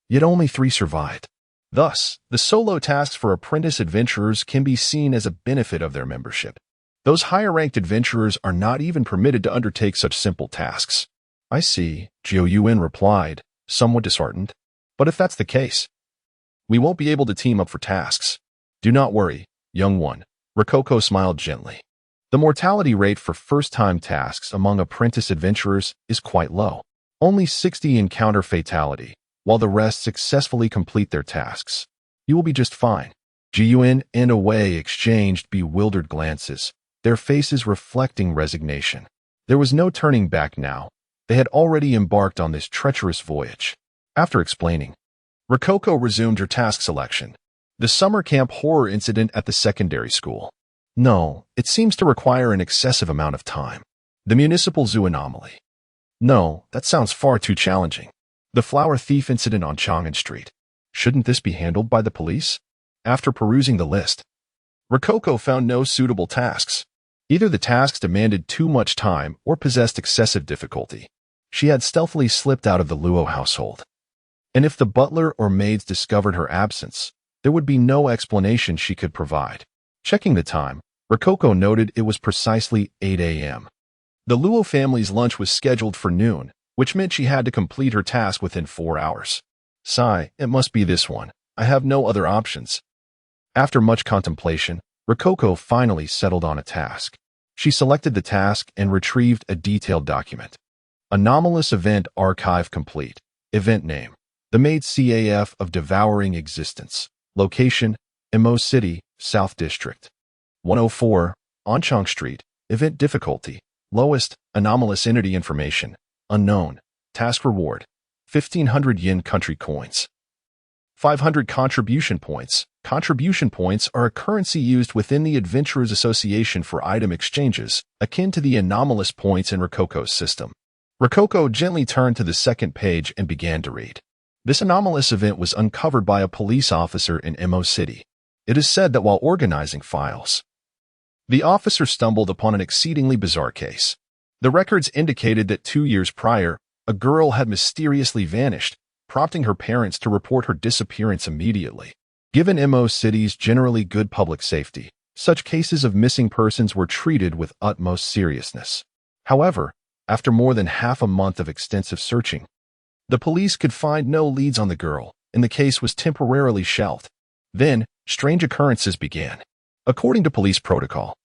Yet only 3 survived. Thus, the solo tasks for apprentice adventurers can be seen as a benefit of their membership. Those higher-ranked adventurers are not even permitted to undertake such simple tasks. I see, Jiuyuan replied, somewhat disheartened. But if that's the case, We won't be able to team up for tasks. Do not worry, young one. Rococo smiled gently. The mortality rate for first-time tasks among apprentice adventurers is quite low. Only 60 encounter fatality, while the rest successfully complete their tasks. You will be just fine. Jiyuan and Wei exchanged bewildered glances, their faces reflecting resignation. There was no turning back now. They had already embarked on this treacherous voyage. After explaining, Rococo resumed her task selection. The summer camp horror incident at the secondary school. No, it seems to require an excessive amount of time. The municipal zoo anomaly. No, that sounds far too challenging. The flower thief incident on Chang'an Street. Shouldn't this be handled by the police? After perusing the list, Rococo found no suitable tasks. Either the tasks demanded too much time or possessed excessive difficulty. She had stealthily slipped out of the Luo household. And if the butler or maids discovered her absence, there would be no explanation she could provide. Checking the time, Rococo noted it was precisely 8 a.m. The Luo family's lunch was scheduled for noon, which meant she had to complete her task within 4 hours. Sigh, it must be this one. I have no other options. After much contemplation, Rococo finally settled on a task. She selected the task and retrieved a detailed document. Anomalous event archive complete. Event name: The Maid CAF of Devouring Existence. Location: Imo City, South District. 104, Onchang Street. Event difficulty: Lowest, anomalous entity information. Unknown. Task reward: 1,500 yen country coins. 500 contribution points. Contribution points are a currency used within the Adventurers Association for item exchanges, akin to the anomalous points in Rococo's system. Rococo gently turned to the second page and began to read. This anomalous event was uncovered by a police officer in Imo City. It is said that while organizing files, the officer stumbled upon an exceedingly bizarre case. The records indicated that 2 years prior, a girl had mysteriously vanished, prompting her parents to report her disappearance immediately. Given Imo City's generally good public safety, such cases of missing persons were treated with utmost seriousness. However, after more than half a month of extensive searching, the police could find no leads on the girl, and the case was temporarily shelved. Then, strange occurrences began. According to police protocol,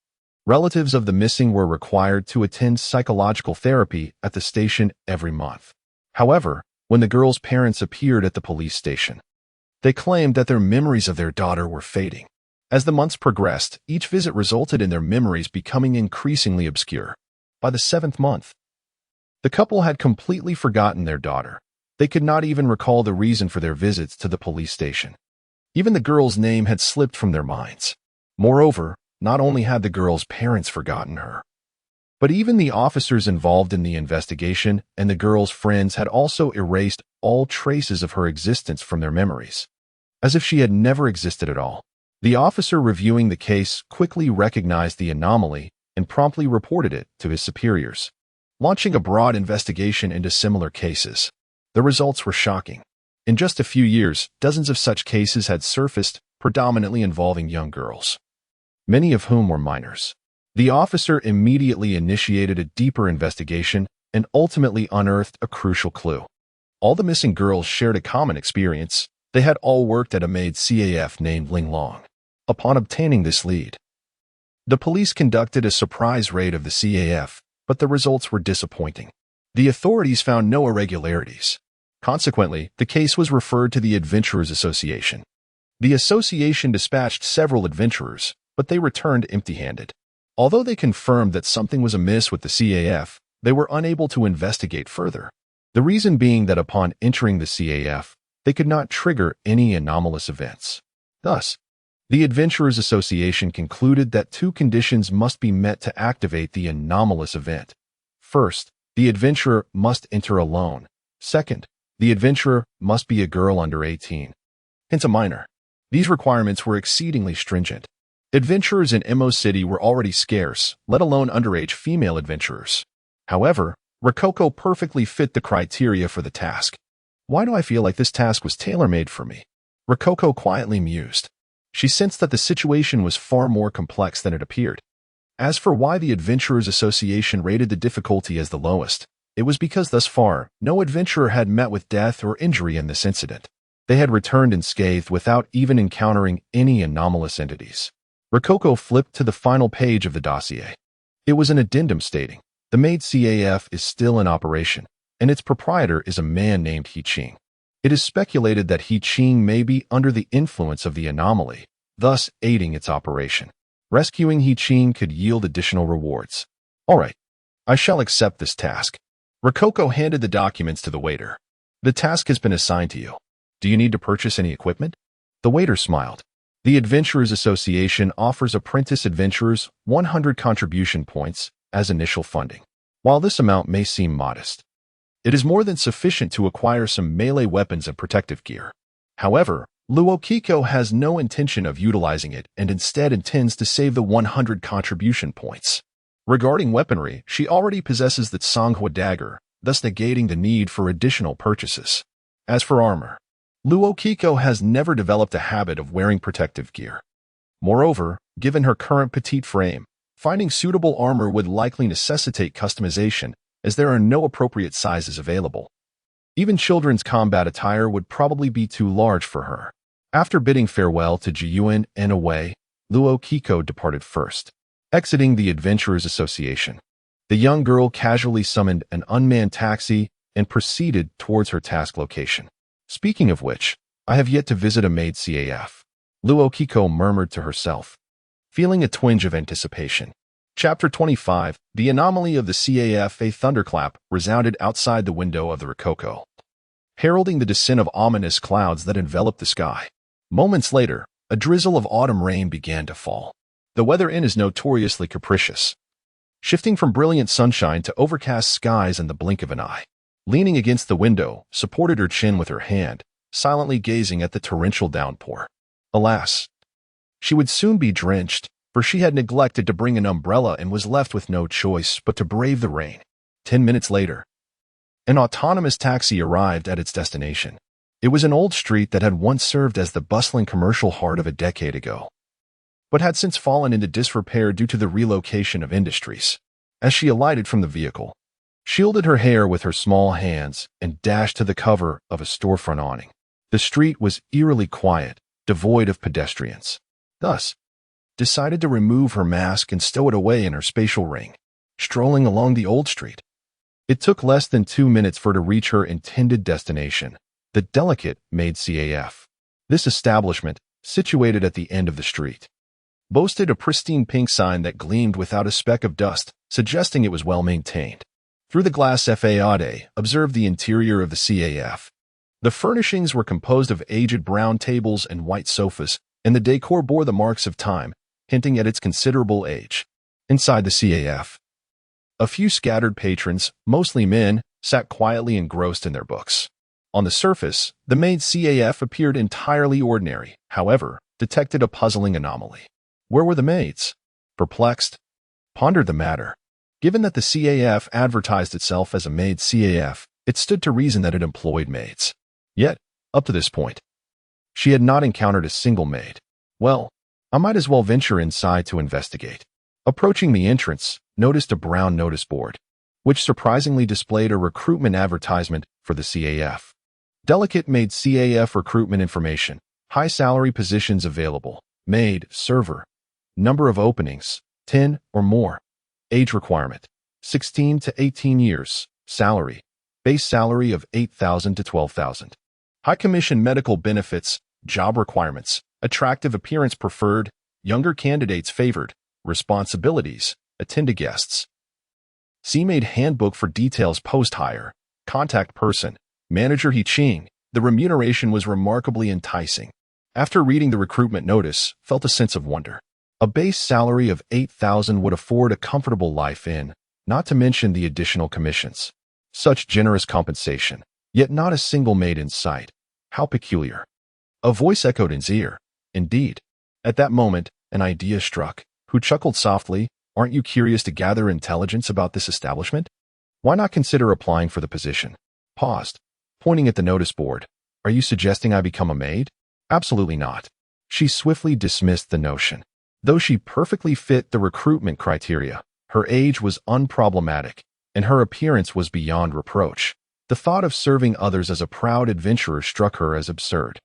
relatives of the missing were required to attend psychological therapy at the station every month. However, when the girl's parents appeared at the police station, they claimed that their memories of their daughter were fading. As the months progressed, each visit resulted in their memories becoming increasingly obscure. By the 7th month, the couple had completely forgotten their daughter. They could not even recall the reason for their visits to the police station. Even the girl's name had slipped from their minds. Moreover, not only had the girl's parents forgotten her, but even the officers involved in the investigation and the girl's friends had also erased all traces of her existence from their memories, as if she had never existed at all. The officer reviewing the case quickly recognized the anomaly and promptly reported it to his superiors, launching a broad investigation into similar cases. The results were shocking. In just a few years, dozens of such cases had surfaced, predominantly involving young girls, many of whom were minors. The officer immediately initiated a deeper investigation and ultimately unearthed a crucial clue. All the missing girls shared a common experience. They had all worked at a maid CAF named Ling Long. Upon obtaining this lead, the police conducted a surprise raid of the CAF, but the results were disappointing. The authorities found no irregularities. Consequently, the case was referred to the Adventurers Association. The association dispatched several adventurers, but they returned empty-handed. Although they confirmed that something was amiss with the CAF, they were unable to investigate further. The reason being that upon entering the CAF, they could not trigger any anomalous events. Thus, the Adventurers Association concluded that 2 conditions must be met to activate the anomalous event. First, the adventurer must enter alone. Second, the adventurer must be a girl under 18. Hence a minor. These requirements were exceedingly stringent. Adventurers in Imo City were already scarce, let alone underage female adventurers. However, Rococo perfectly fit the criteria for the task. Why do I feel like this task was tailor-made for me? Rococo quietly mused. She sensed that the situation was far more complex than it appeared. As for why the Adventurers Association rated the difficulty as the lowest, it was because thus far, no adventurer had met with death or injury in this incident. They had returned unscathed without even encountering any anomalous entities. Rococo flipped to the final page of the dossier. It was an addendum stating, the Maid CAF is still in operation, and its proprietor is a man named He Ching. It is speculated that He Ching may be under the influence of the anomaly, thus aiding its operation. Rescuing He Ching could yield additional rewards. All right, I shall accept this task. Rococo handed the documents to the waiter. The task has been assigned to you. Do you need to purchase any equipment? The waiter smiled. The Adventurers Association offers apprentice adventurers 100 contribution points as initial funding. While this amount may seem modest, it is more than sufficient to acquire some melee weapons and protective gear. However, Luokeke has no intention of utilizing it and instead intends to save the 100 contribution points. Regarding weaponry, she already possesses the Songhua dagger, thus negating the need for additional purchases. As for armor, Luokeke has never developed a habit of wearing protective gear. Moreover, given her current petite frame, finding suitable armor would likely necessitate customization, as there are no appropriate sizes available. Even children's combat attire would probably be too large for her. After bidding farewell to Jiyuan and away, Luokeke departed first. Exiting the Adventurers Association, the young girl casually summoned an unmanned taxi and proceeded towards her task location. Speaking of which, I have yet to visit a Maid CAF. Luokeke murmured to herself, feeling a twinge of anticipation. Chapter 25, The Anomaly of the CAF. A thunderclap resounded outside the window of the Rococo, heralding the descent of ominous clouds that enveloped the sky. Moments later, a drizzle of autumn rain began to fall. The weather is notoriously capricious, shifting from brilliant sunshine to overcast skies in the blink of an eye. Leaning against the window, supported her chin with her hand, silently gazing at the torrential downpour. Alas, she would soon be drenched, for she had neglected to bring an umbrella and was left with no choice but to brave the rain. 10 minutes later, an autonomous taxi arrived at its destination. It was an old street that had once served as the bustling commercial heart of a decade ago, but had since fallen into disrepair due to the relocation of industries. As she alighted from the vehicle, shielded her hair with her small hands, and dashed to the cover of a storefront awning. The street was eerily quiet, devoid of pedestrians. Thus, decided to remove her mask and stow it away in her spatial ring, strolling along the old street. It took less than 2 minutes for her to reach her intended destination, the delicate Maid CAF. This establishment, situated at the end of the street, boasted a pristine pink sign that gleamed without a speck of dust, suggesting it was well maintained. Through the glass facade, observed the interior of the CAF. The furnishings were composed of aged brown tables and white sofas, and the decor bore the marks of time, hinting at its considerable age. Inside the CAF, a few scattered patrons, mostly men, sat quietly engrossed in their books. On the surface, the Maid CAF appeared entirely ordinary, however, detected a puzzling anomaly. Where were the maids? Perplexed, pondered the matter. Given that the CAF advertised itself as a Maid CAF, it stood to reason that it employed maids. Yet, up to this point, she had not encountered a single maid. Well, I might as well venture inside to investigate. Approaching the entrance, noticed a brown notice board, which surprisingly displayed a recruitment advertisement for the CAF. Delicate Maid CAF recruitment information, high salary positions available, maid, server, number of openings, 10 or more. Age requirement, 16 to 18 years. Salary, base salary of 8,000 to 12,000. High commission medical benefits, job requirements, attractive appearance preferred, younger candidates favored, responsibilities, attend to guests. See Maid handbook for details post-hire, contact person, manager He Ching. The remuneration was remarkably enticing. After reading the recruitment notice, felt a sense of wonder. A base salary of 8,000 would afford a comfortable life in, not to mention the additional commissions. Such generous compensation, yet not a single maid in sight. How peculiar. A voice echoed in his ear. Indeed. At that moment, an idea struck, who chuckled softly, aren't you curious to gather intelligence about this establishment? Why not consider applying for the position? Paused, pointing at the notice board. Are you suggesting I become a maid? Absolutely not. She swiftly dismissed the notion. Though she perfectly fit the recruitment criteria, her age was unproblematic, and her appearance was beyond reproach. The thought of serving others as a proud adventurer struck her as absurd.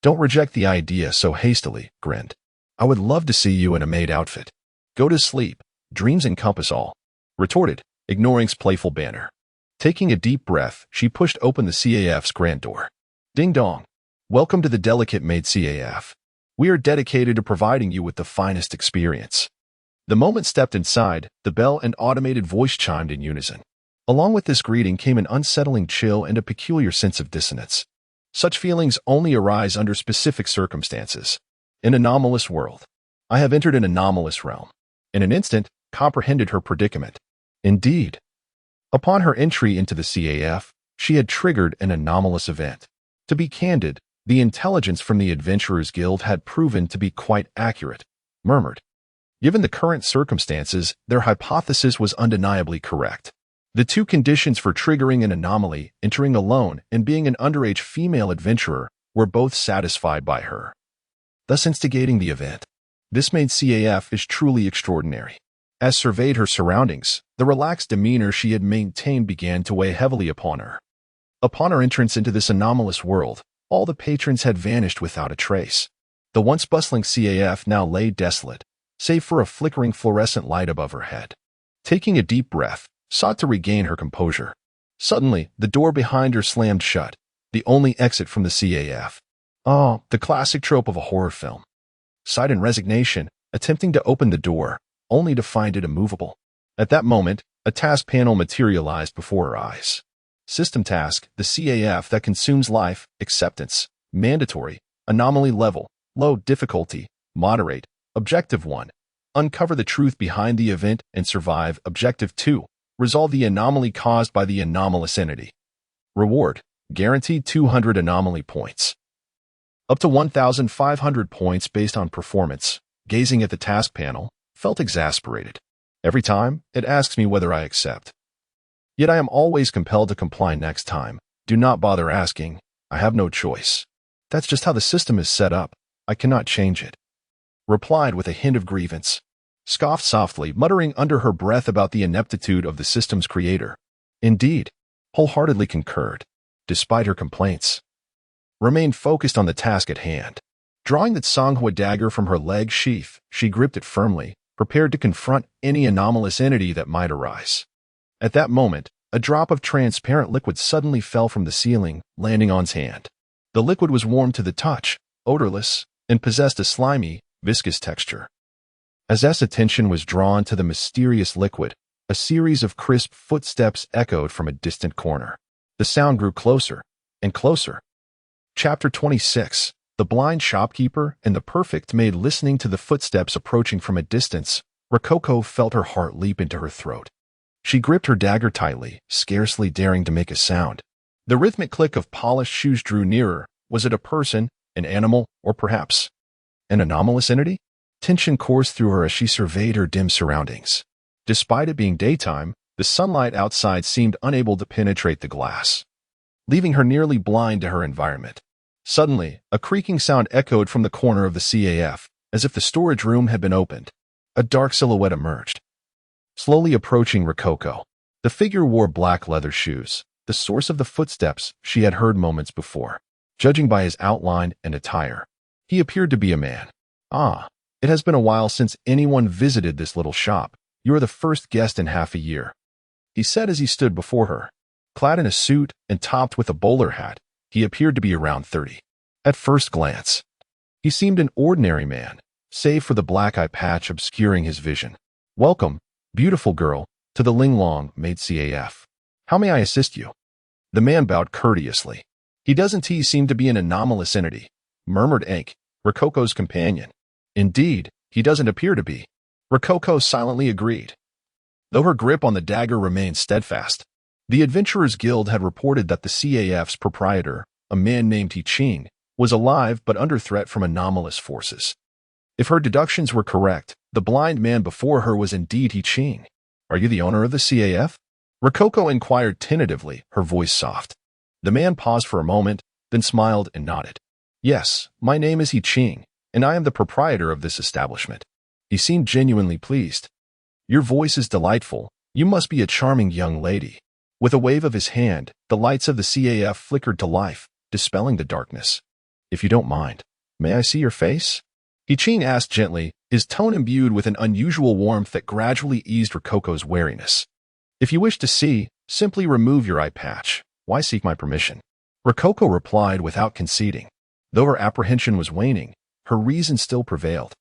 "Don't reject the idea so hastily," grinned. "I would love to see you in a maid outfit." "Go to sleep. Dreams encompass all," retorted, ignoring his playful banter. Taking a deep breath, she pushed open the CAF's grand door. "Ding dong. Welcome to the delicate Maid CAF. We are dedicated to providing you with the finest experience." The moment stepped inside, the bell and automated voice chimed in unison. Along with this greeting came an unsettling chill and a peculiar sense of dissonance. Such feelings only arise under specific circumstances. An anomalous world. I have entered an anomalous realm. In an instant, comprehended her predicament. Indeed. Upon her entry into the CAF, she had triggered an anomalous event. To be candid, the intelligence from the Adventurers Guild had proven to be quite accurate, murmured. Given the current circumstances, their hypothesis was undeniably correct. The two conditions for triggering an anomaly, entering alone and being an underage female adventurer, were both satisfied by her, thus instigating the event. This Maid CAF is truly extraordinary. As surveyed her surroundings, the relaxed demeanor she had maintained began to weigh heavily upon her. Upon her entrance into this anomalous world, all the patrons had vanished without a trace. The once bustling CAF now lay desolate, save for a flickering fluorescent light above her head. Taking a deep breath, sought to regain her composure. Suddenly, the door behind her slammed shut, the only exit from the CAF. Oh, the classic trope of a horror film. Sighed in resignation, attempting to open the door, only to find it immovable. At that moment, a task panel materialized before her eyes. System task, the CAF that consumes life, acceptance, mandatory, anomaly level, low difficulty, moderate, objective 1. Uncover the truth behind the event and survive, objective 2. Resolve the anomaly caused by the anomalous entity. Reward, guaranteed 200 anomaly points. Up to 1,500 points based on performance. Gazing at the task panel, felt exasperated. Every time, it asks me whether I accept. Yet I am always compelled to comply next time. Do not bother asking. I have no choice. That's just how the system is set up. I cannot change it. Replied with a hint of grievance. Scoffed softly, muttering under her breath about the ineptitude of the system's creator. Indeed, wholeheartedly concurred, despite her complaints. Remained focused on the task at hand. Drawing the Songhua dagger from her leg sheath, she gripped it firmly, prepared to confront any anomalous entity that might arise. At that moment, a drop of transparent liquid suddenly fell from the ceiling, landing on his hand. The liquid was warm to the touch, odorless, and possessed a slimy, viscous texture. As S attention was drawn to the mysterious liquid, a series of crisp footsteps echoed from a distant corner. The sound grew closer and closer. Chapter 26. The blind shopkeeper and the perfect maid. Listening to the footsteps approaching from a distance, Rococo felt her heart leap into her throat. She gripped her dagger tightly, scarcely daring to make a sound. The rhythmic click of polished shoes drew nearer. Was it a person, an animal, or perhaps an anomalous entity? Tension coursed through her as she surveyed her dim surroundings. Despite it being daytime, the sunlight outside seemed unable to penetrate the glass, leaving her nearly blind to her environment. Suddenly, a creaking sound echoed from the corner of the CAF, as if the storage room had been opened. A dark silhouette emerged, slowly approaching Rococo. The figure wore black leather shoes, the source of the footsteps she had heard moments before. Judging by his outline and attire, he appeared to be a man. Ah, it has been a while since anyone visited this little shop. You are the first guest in half a year, he said as he stood before her. Clad in a suit and topped with a bowler hat, he appeared to be around 30. At first glance, he seemed an ordinary man, save for the black eye patch obscuring his vision. Welcome, beautiful girl, to the Linglong Maid CAF. How may I assist you? The man bowed courteously. He doesn't seem to be an anomalous entity, murmured Ank, Rococo's companion. Indeed, he doesn't appear to be. Rococo silently agreed, though her grip on the dagger remained steadfast. The Adventurers Guild had reported that the CAF's proprietor, a man named Ching, was alive but under threat from anomalous forces. If her deductions were correct, the blind man before her was indeed Ching. Are you the owner of the CAF? Rococo inquired tentatively, her voice soft. The man paused for a moment, then smiled and nodded. Yes, my name is Ching, and I am the proprietor of this establishment. He seemed genuinely pleased. Your voice is delightful. You must be a charming young lady. With a wave of his hand, the lights of the CAF flickered to life, dispelling the darkness. "If you don't mind, may I see your face?" Hiching asked gently, his tone imbued with an unusual warmth that gradually eased Rococo's wariness. "If you wish to see, simply remove your eye patch. Why seek my permission?" Rococo replied without conceding. Though her apprehension was waning, her reason still prevailed.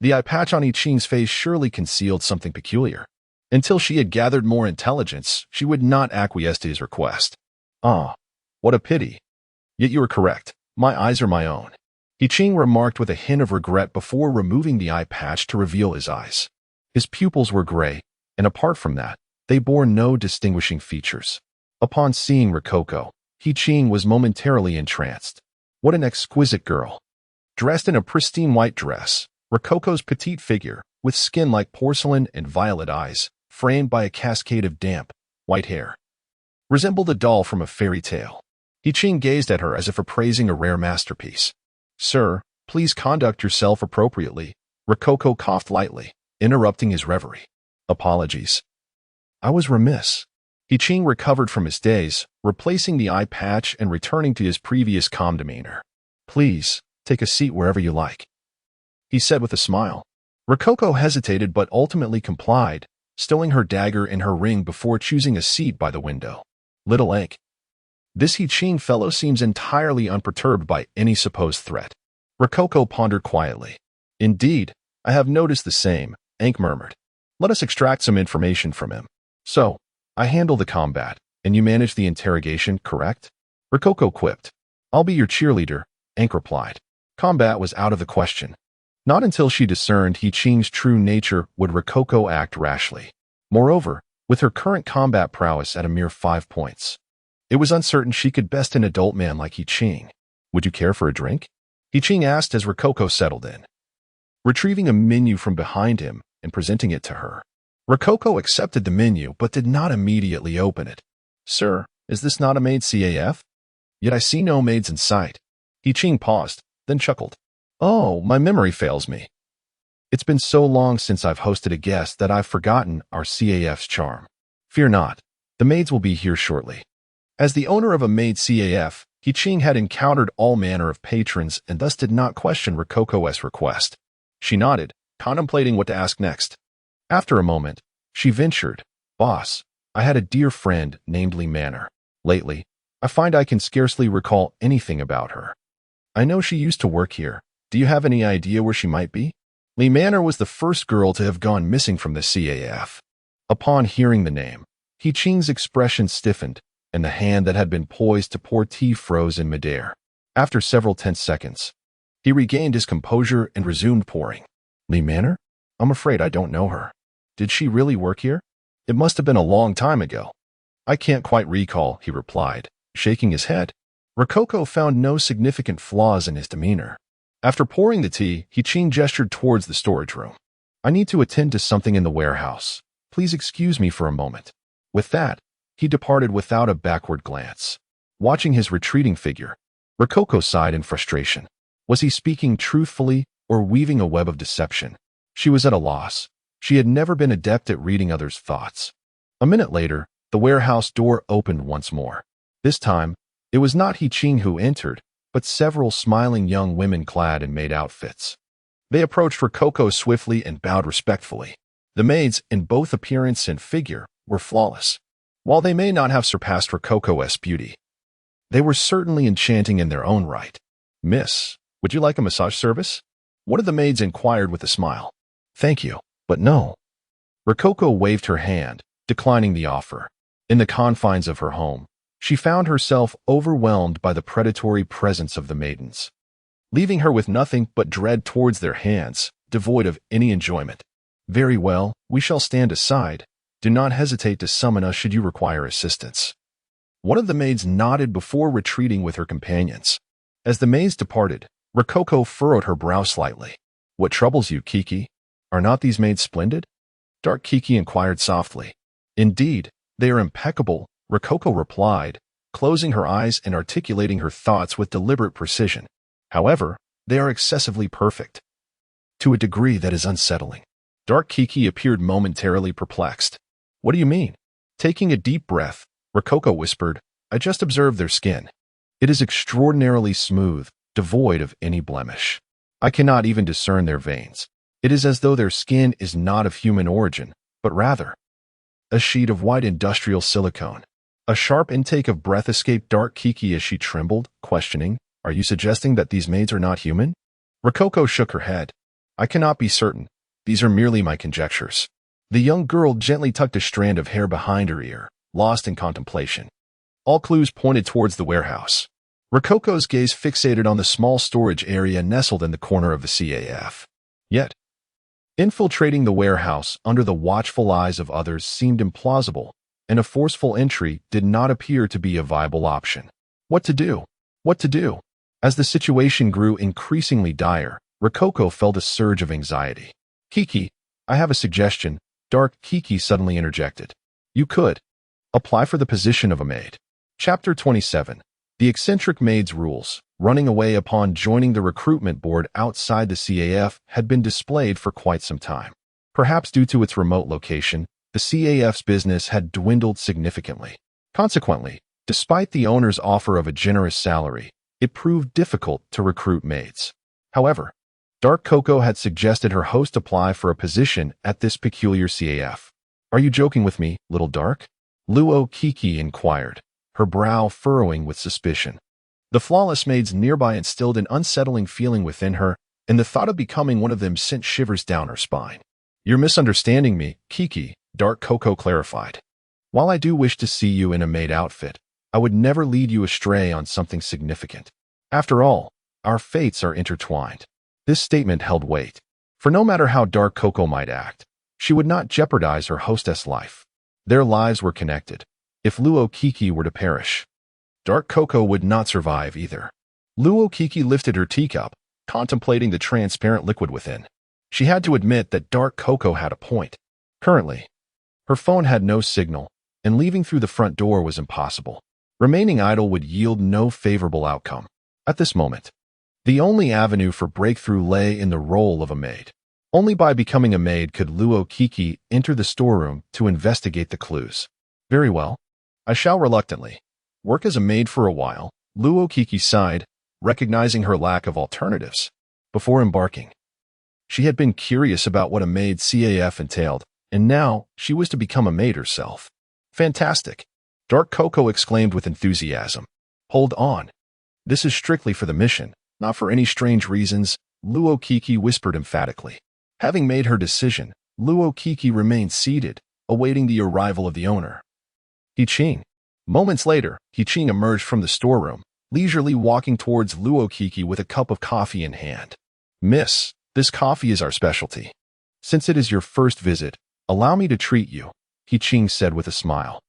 The eye patch on Hiching's face surely concealed something peculiar. Until she had gathered more intelligence, she would not acquiesce to his request. "Ah, what a pity. Yet you are correct. My eyes are my own," Hiching remarked with a hint of regret before removing the eye patch to reveal his eyes. His pupils were gray, and apart from that, they bore no distinguishing features. Upon seeing Rococo, Hiching was momentarily entranced. What an exquisite girl! Dressed in a pristine white dress, Rococo's petite figure, with skin like porcelain and violet eyes, framed by a cascade of damp, white hair, resembled a doll from a fairy tale. Hiching gazed at her as if appraising a rare masterpiece. "Sir, please conduct yourself appropriately," Rococo coughed lightly, interrupting his reverie. "Apologies. I was remiss." Hiching recovered from his daze, replacing the eye patch and returning to his previous calm demeanor. "Please, take a seat wherever you like," he said with a smile. Rococo hesitated but ultimately complied, stowing her dagger in her ring before choosing a seat by the window. Little Ache. This Hiching fellow seems entirely unperturbed by any supposed threat. Rococo pondered quietly. "Indeed, I have noticed the same," Ankh murmured. "Let us extract some information from him. So, I handle the combat, and you manage the interrogation, correct?" Rococo quipped. "I'll be your cheerleader," Ankh replied. Combat was out of the question. Not until she discerned Hiching's true nature would Rococo act rashly. Moreover, with her current combat prowess at a mere 5 points, it was uncertain she could best an adult man like Hiching. "Would you care for a drink?" Hiching asked as Rococo settled in, retrieving a menu from behind him and presenting it to her. Rococo accepted the menu but did not immediately open it. "Sir, is this not a Maid CAF? Yet I see no maids in sight." Hiching paused, then chuckled. "Oh, my memory fails me. It's been so long since I've hosted a guest that I've forgotten our CAF's charm. Fear not, the maids will be here shortly." As the owner of a Maid CAF, Hiching had encountered all manner of patrons and thus did not question Rococo's request. She nodded, contemplating what to ask next. After a moment, she ventured, "Boss, I had a dear friend named Lee Manor. Lately, I find I can scarcely recall anything about her. I know she used to work here. Do you have any idea where she might be?" Lee Manor was the first girl to have gone missing from the CAF. Upon hearing the name, Hiching's expression stiffened, and the hand that had been poised to pour tea froze in midair. After several tense seconds, he regained his composure and resumed pouring. "Lee Manor? I'm afraid I don't know her. Did she really work here? It must have been a long time ago." "I can't quite recall," he replied, shaking his head. Rococo found no significant flaws in his demeanor. After pouring the tea, Hiching gestured towards the storage room. "I need to attend to something in the warehouse. Please excuse me for a moment." With that, he departed without a backward glance. Watching his retreating figure, Rococo sighed in frustration. Was he speaking truthfully or weaving a web of deception? She was at a loss. She had never been adept at reading others' thoughts. A minute later, the warehouse door opened once more. This time, it was not Hiching who entered, but several smiling young women clad in maid outfits. They approached Rococo swiftly and bowed respectfully. The maids, in both appearance and figure, were flawless. While they may not have surpassed Rococo's beauty, they were certainly enchanting in their own right. "Miss, would you like a massage service?" one of the maids inquired with a smile. "Thank you, but no." Rococo waved her hand, declining the offer. In the confines of her home, she found herself overwhelmed by the predatory presence of the maidens, leaving her with nothing but dread towards their hands, devoid of any enjoyment. "Very well, we shall stand aside. Do not hesitate to summon us should you require assistance." One of the maids nodded before retreating with her companions. As the maids departed, Rococo furrowed her brow slightly. "What troubles you, Kiki? Are not these maids splendid?" Dark Kiki inquired softly. "Indeed, they are impeccable," Rococo replied, closing her eyes and articulating her thoughts with deliberate precision. "However, they are excessively perfect, to a degree that is unsettling." Dark Kiki appeared momentarily perplexed. "What do you mean?" Taking a deep breath, Rococo whispered. I just observed their skin. It is extraordinarily smooth, devoid of any blemish. I cannot even discern their veins. It is as though their skin is not of human origin, but rather a sheet of white industrial silicone. A sharp intake of breath escaped Luokeke as she trembled, questioning, Are you suggesting that these maids are not human? Rococo shook her head. I cannot be certain. These are merely my conjectures. The young girl gently tucked a strand of hair behind her ear, lost in contemplation. All clues pointed towards the warehouse. Rococo's gaze fixated on the small storage area nestled in the corner of the CAF. Yet, infiltrating the warehouse under the watchful eyes of others seemed implausible, and a forceful entry did not appear to be a viable option. What to do? What to do? As the situation grew increasingly dire, Rococo felt a surge of anxiety. Kiki, I have a suggestion, Luokeke suddenly interjected. You could apply for the position of a maid. Chapter 27. The eccentric maid's rules, running away upon joining the recruitment board outside the CAF, had been displayed for quite some time. Perhaps due to its remote location, the CAF's business had dwindled significantly. Consequently, despite the owner's offer of a generous salary, it proved difficult to recruit maids. However, Luokeke had suggested her host apply for a position at this peculiar CAF. Are you joking with me, little Dark? Luokeke inquired, her brow furrowing with suspicion. The flawless maids nearby instilled an unsettling feeling within her, and the thought of becoming one of them sent shivers down her spine. You're misunderstanding me, Kiki, Luokeke clarified. While I do wish to see you in a maid outfit, I would never lead you astray on something significant. After all, our fates are intertwined. This statement held weight, for no matter how Luokeke might act, she would not jeopardize her hostess' life. Their lives were connected. If Luokeke were to perish, Luokeke would not survive either. Luokeke lifted her teacup, contemplating the transparent liquid within. She had to admit that Luokeke had a point. Currently, her phone had no signal, and leaving through the front door was impossible. Remaining idle would yield no favorable outcome. At this moment, the only avenue for breakthrough lay in the role of a maid. Only by becoming a maid could Luokeke enter the storeroom to investigate the clues. Very well. I shall reluctantly work as a maid for a while, Luokeke sighed, recognizing her lack of alternatives. Before embarking, she had been curious about what a maid CAF entailed, and now she was to become a maid herself. Fantastic! Luokeke exclaimed with enthusiasm. Hold on. This is strictly for the mission, not for any strange reasons, Luokeke whispered emphatically. Having made her decision, Luokeke remained seated, awaiting the arrival of the owner. Hiching. Moments later, Hiching emerged from the storeroom, leisurely walking towards Luokeke with a cup of coffee in hand. Miss, this coffee is our specialty. Since it is your first visit, allow me to treat you, Hiching said with a smile.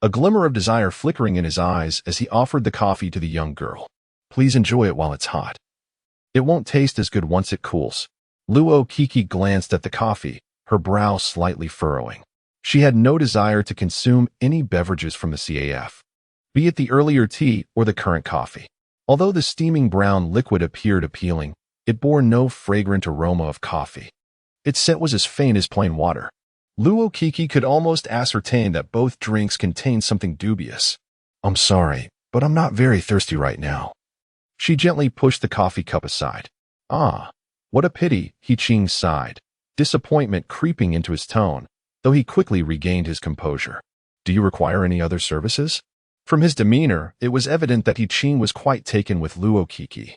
A glimmer of desire flickering in his eyes as he offered the coffee to the young girl. Please enjoy it while it's hot. It won't taste as good once it cools. Luokeke glanced at the coffee, her brow slightly furrowing. She had no desire to consume any beverages from the CAF, be it the earlier tea or the current coffee. Although the steaming brown liquid appeared appealing, it bore no fragrant aroma of coffee. Its scent was as faint as plain water. Luokeke could almost ascertain that both drinks contained something dubious. I'm sorry, but I'm not very thirsty right now. She gently pushed the coffee cup aside. Ah, what a pity, Hiching sighed, disappointment creeping into his tone, though he quickly regained his composure. Do you require any other services? From his demeanor, it was evident that Hiching was quite taken with Luokeke.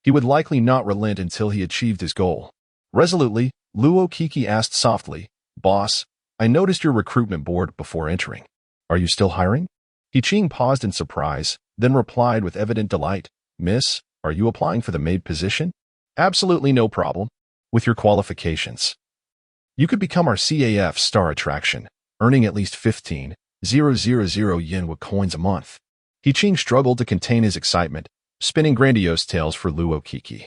He would likely not relent until he achieved his goal. Resolutely, Luokeke asked softly, Boss, I noticed your recruitment board before entering. Are you still hiring? Hiching paused in surprise, then replied with evident delight, Miss, are you applying for the maid position? Absolutely no problem. With your qualifications, you could become our CAF star attraction, earning at least 15,000 yen with coins a month. Hiching struggled to contain his excitement, spinning grandiose tales for Luokeke.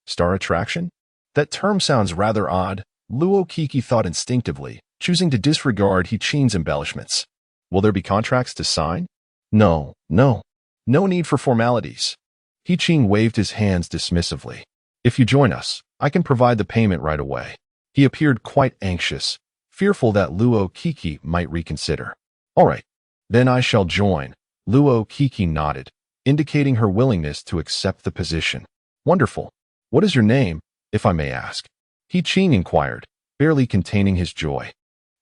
Star attraction? That term sounds rather odd, Luokeke thought instinctively, choosing to disregard Hiching's embellishments. Will there be contracts to sign? No need for formalities. Hiching waved his hands dismissively. If you join us, I can provide the payment right away. He appeared quite anxious, fearful that Luokeke might reconsider. All right, Then I shall join. Luokeke nodded, indicating her willingness to accept the position. Wonderful. What is your name, if I may ask? He-Ching inquired, barely containing his joy.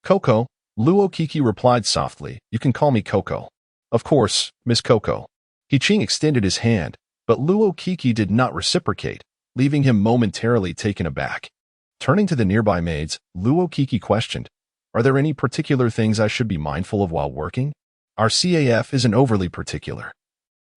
Coco, Luokeke replied softly. You can call me Coco. Of course, Miss Coco. He-Ching extended his hand, but Luokeke did not reciprocate, leaving him momentarily taken aback. Turning to the nearby maids, Luokeke questioned, Are there any particular things I should be mindful of while working? Our CAF isn't overly particular.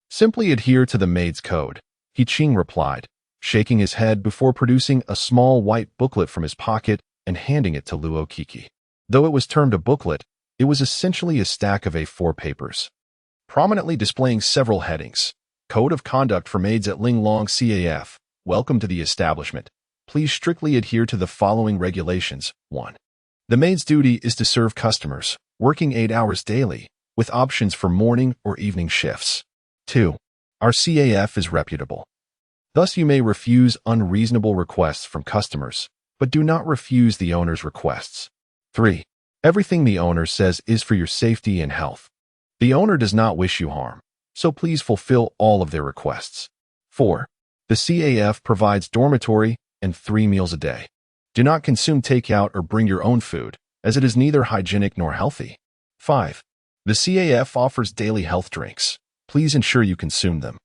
Simply adhere to the maid's code, He-Ching replied, shaking his head before producing a small white booklet from his pocket and handing it to Luokeke. Though it was termed a booklet, it was essentially a stack of A4 papers, prominently displaying several headings. Code of Conduct for Maids at Linglong CAF. Welcome to the establishment. Please strictly adhere to the following regulations. 1. The maid's duty is to serve customers, working 8 hours daily, with options for morning or evening shifts. 2. Our CAF is reputable. Thus you may refuse unreasonable requests from customers, but do not refuse the owner's requests. 3. Everything the owner says is for your safety and health. The owner does not wish you harm, so please fulfill all of their requests. 4. The CAF provides dormitory and 3 meals a day. Do not consume takeout or bring your own food, as it is neither hygienic nor healthy. 5. The CAF offers daily health drinks. Please ensure you consume them.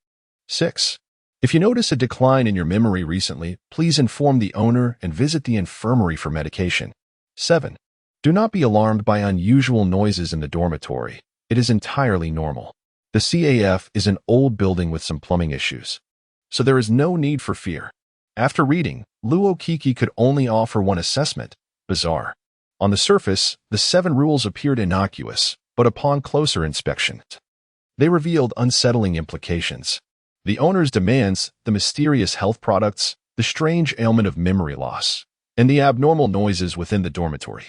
6. If you notice a decline in your memory recently, please inform the owner and visit the infirmary for medication. 7. Do not be alarmed by unusual noises in the dormitory. It is entirely normal. The CAF is an old building with some plumbing issues, so there is no need for fear. After reading, Luokeke could only offer one assessment: bizarre. On the surface, the 7 rules appeared innocuous, but upon closer inspection, they revealed unsettling implications. The owner's demands, the mysterious health products, the strange ailment of memory loss, and the abnormal noises within the dormitory.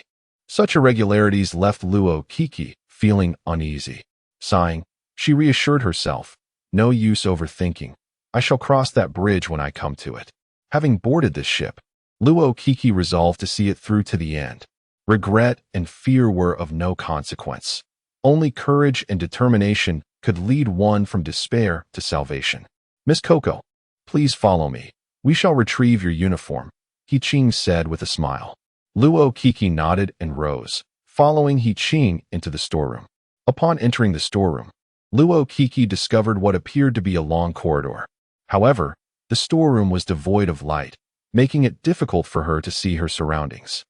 Such irregularities left Luokeke feeling uneasy. Sighing, she reassured herself, no use overthinking. I shall cross that bridge when I come to it. Having boarded this ship, Luokeke resolved to see it through to the end. Regret and fear were of no consequence. Only courage and determination could lead one from despair to salvation. Miss Coco, please follow me. We shall retrieve your uniform, He-Ching said with a smile. Luokeke nodded and rose, following He-Ching into the storeroom. Upon entering the storeroom, Luokeke discovered what appeared to be a long corridor. However, the storeroom was devoid of light, making it difficult for her to see her surroundings.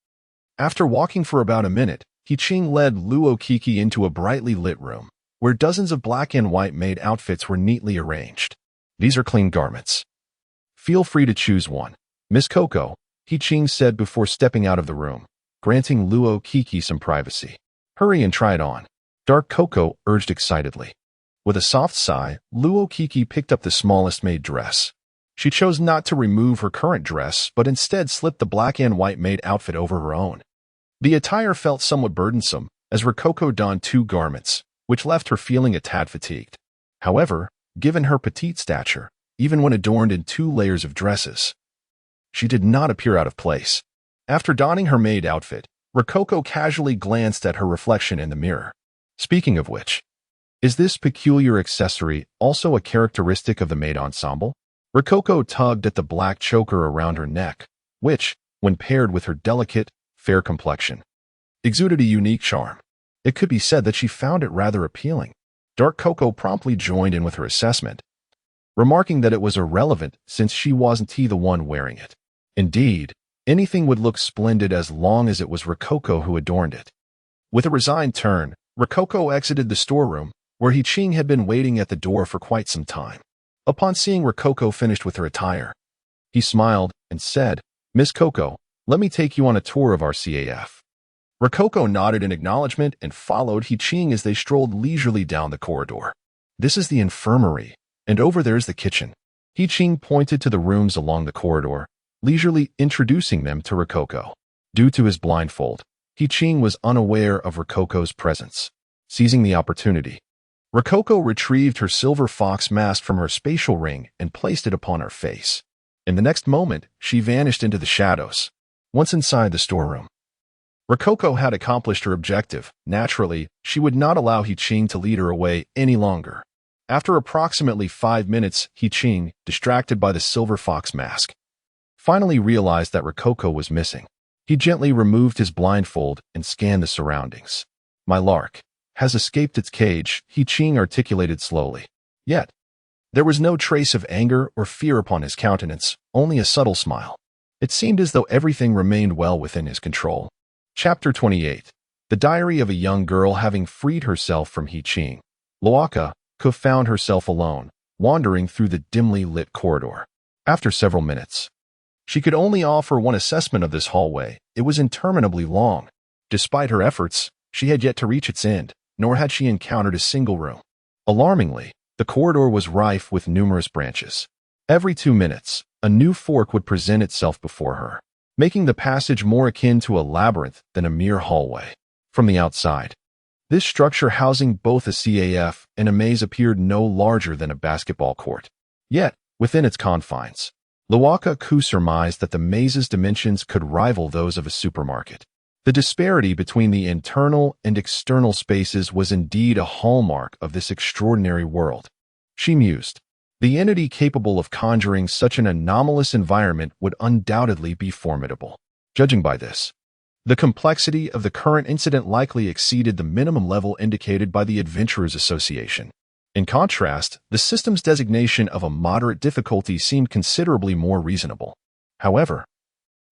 After walking for about a minute, He-Ching led Luokeke into a brightly lit room, where dozens of black and white maid outfits were neatly arranged. These are clean garments. Feel free to choose one, Miss Coco, He-Ching said before stepping out of the room, granting Luokeke some privacy. Hurry and try it on, Dark Coco urged excitedly. With a soft sigh, Luokeke picked up the smallest maid dress. She chose not to remove her current dress, but instead slipped the black and white maid outfit over her own. The attire felt somewhat burdensome, as Rococo donned 2 garments, which left her feeling a tad fatigued. However, given her petite stature, even when adorned in 2 layers of dresses, she did not appear out of place. After donning her maid outfit, Rococo casually glanced at her reflection in the mirror. Speaking of which, is this peculiar accessory also a characteristic of the maid ensemble? Rococo tugged at the black choker around her neck, which, when paired with her delicate, fair complexion, exuded a unique charm. It could be said that she found it rather appealing. Dark Coco promptly joined in with her assessment, remarking that it was irrelevant since she wasn't the one wearing it. Indeed, anything would look splendid as long as it was Rococo who adorned it. With a resigned turn, Rococo exited the storeroom, where He-Ching had been waiting at the door for quite some time. Upon seeing Rococo finished with her attire, he smiled and said, Miss Coco, let me take you on a tour of our CAF. Rococo nodded in acknowledgement and followed He-Ching as they strolled leisurely down the corridor. This is the infirmary, and over there's the kitchen. He-Ching pointed to the rooms along the corridor, leisurely introducing them to Rococo. Due to his blindfold, He-Ching was unaware of Rococo's presence. Seizing the opportunity, Rococo retrieved her silver fox mask from her spatial ring and placed it upon her face. In the next moment, she vanished into the shadows. Once inside the storeroom, Rococo had accomplished her objective. Naturally, she would not allow He-Ching to lead her away any longer. After approximately 5 minutes, He-Ching, distracted by the silver fox mask, finally realized that Rococo was missing. He gently removed his blindfold and scanned the surroundings. "My lark has escaped its cage," He-Ching articulated slowly. Yet, there was no trace of anger or fear upon his countenance, only a subtle smile. It seemed as though everything remained well within his control. Chapter 28. The Diary of a Young Girl. Having freed herself from He-Ching, Luokeke found herself alone, wandering through the dimly lit corridor. After several minutes, she could only offer one assessment of this hallway. It was interminably long. Despite her efforts, she had yet to reach its end, nor had she encountered a single room. Alarmingly, the corridor was rife with numerous branches. Every 2 minutes, a new fork would present itself before her, making the passage more akin to a labyrinth than a mere hallway. From the outside, this structure housing both a CAF and a maze appeared no larger than a basketball court. Yet, within its confines, Luokeke surmised that the maze's dimensions could rival those of a supermarket. The disparity between the internal and external spaces was indeed a hallmark of this extraordinary world. She mused. The entity capable of conjuring such an anomalous environment would undoubtedly be formidable. Judging by this, the complexity of the current incident likely exceeded the minimum level indicated by the Adventurers Association. In contrast, the system's designation of a moderate difficulty seemed considerably more reasonable. However,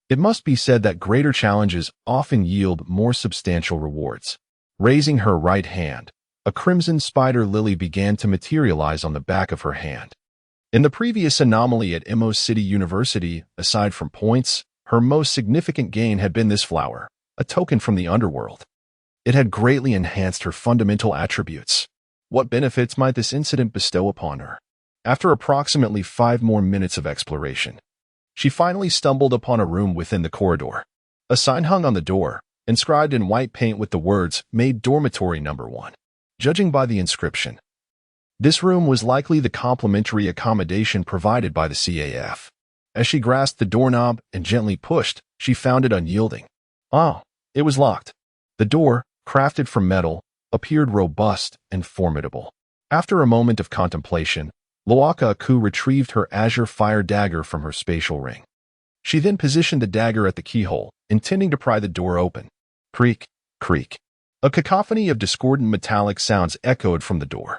it must be said that greater challenges often yield more substantial rewards. Raising her right hand, a crimson spider lily began to materialize on the back of her hand. In the previous anomaly at Imo City University, aside from points, her most significant gain had been this flower, a token from the underworld. It had greatly enhanced her fundamental attributes. What benefits might this incident bestow upon her? After approximately 5 more minutes of exploration, she finally stumbled upon a room within the corridor. A sign hung on the door, inscribed in white paint with the words, "Maid Dormitory No. 1. Judging by the inscription, this room was likely the complimentary accommodation provided by the CAF. As she grasped the doorknob and gently pushed, she found it unyielding. It was locked. The door, crafted from metal, appeared robust and formidable. After a moment of contemplation, Luokeke retrieved her azure fire dagger from her spatial ring. She then positioned the dagger at the keyhole, intending to pry the door open. Creak, creak. A cacophony of discordant metallic sounds echoed from the door.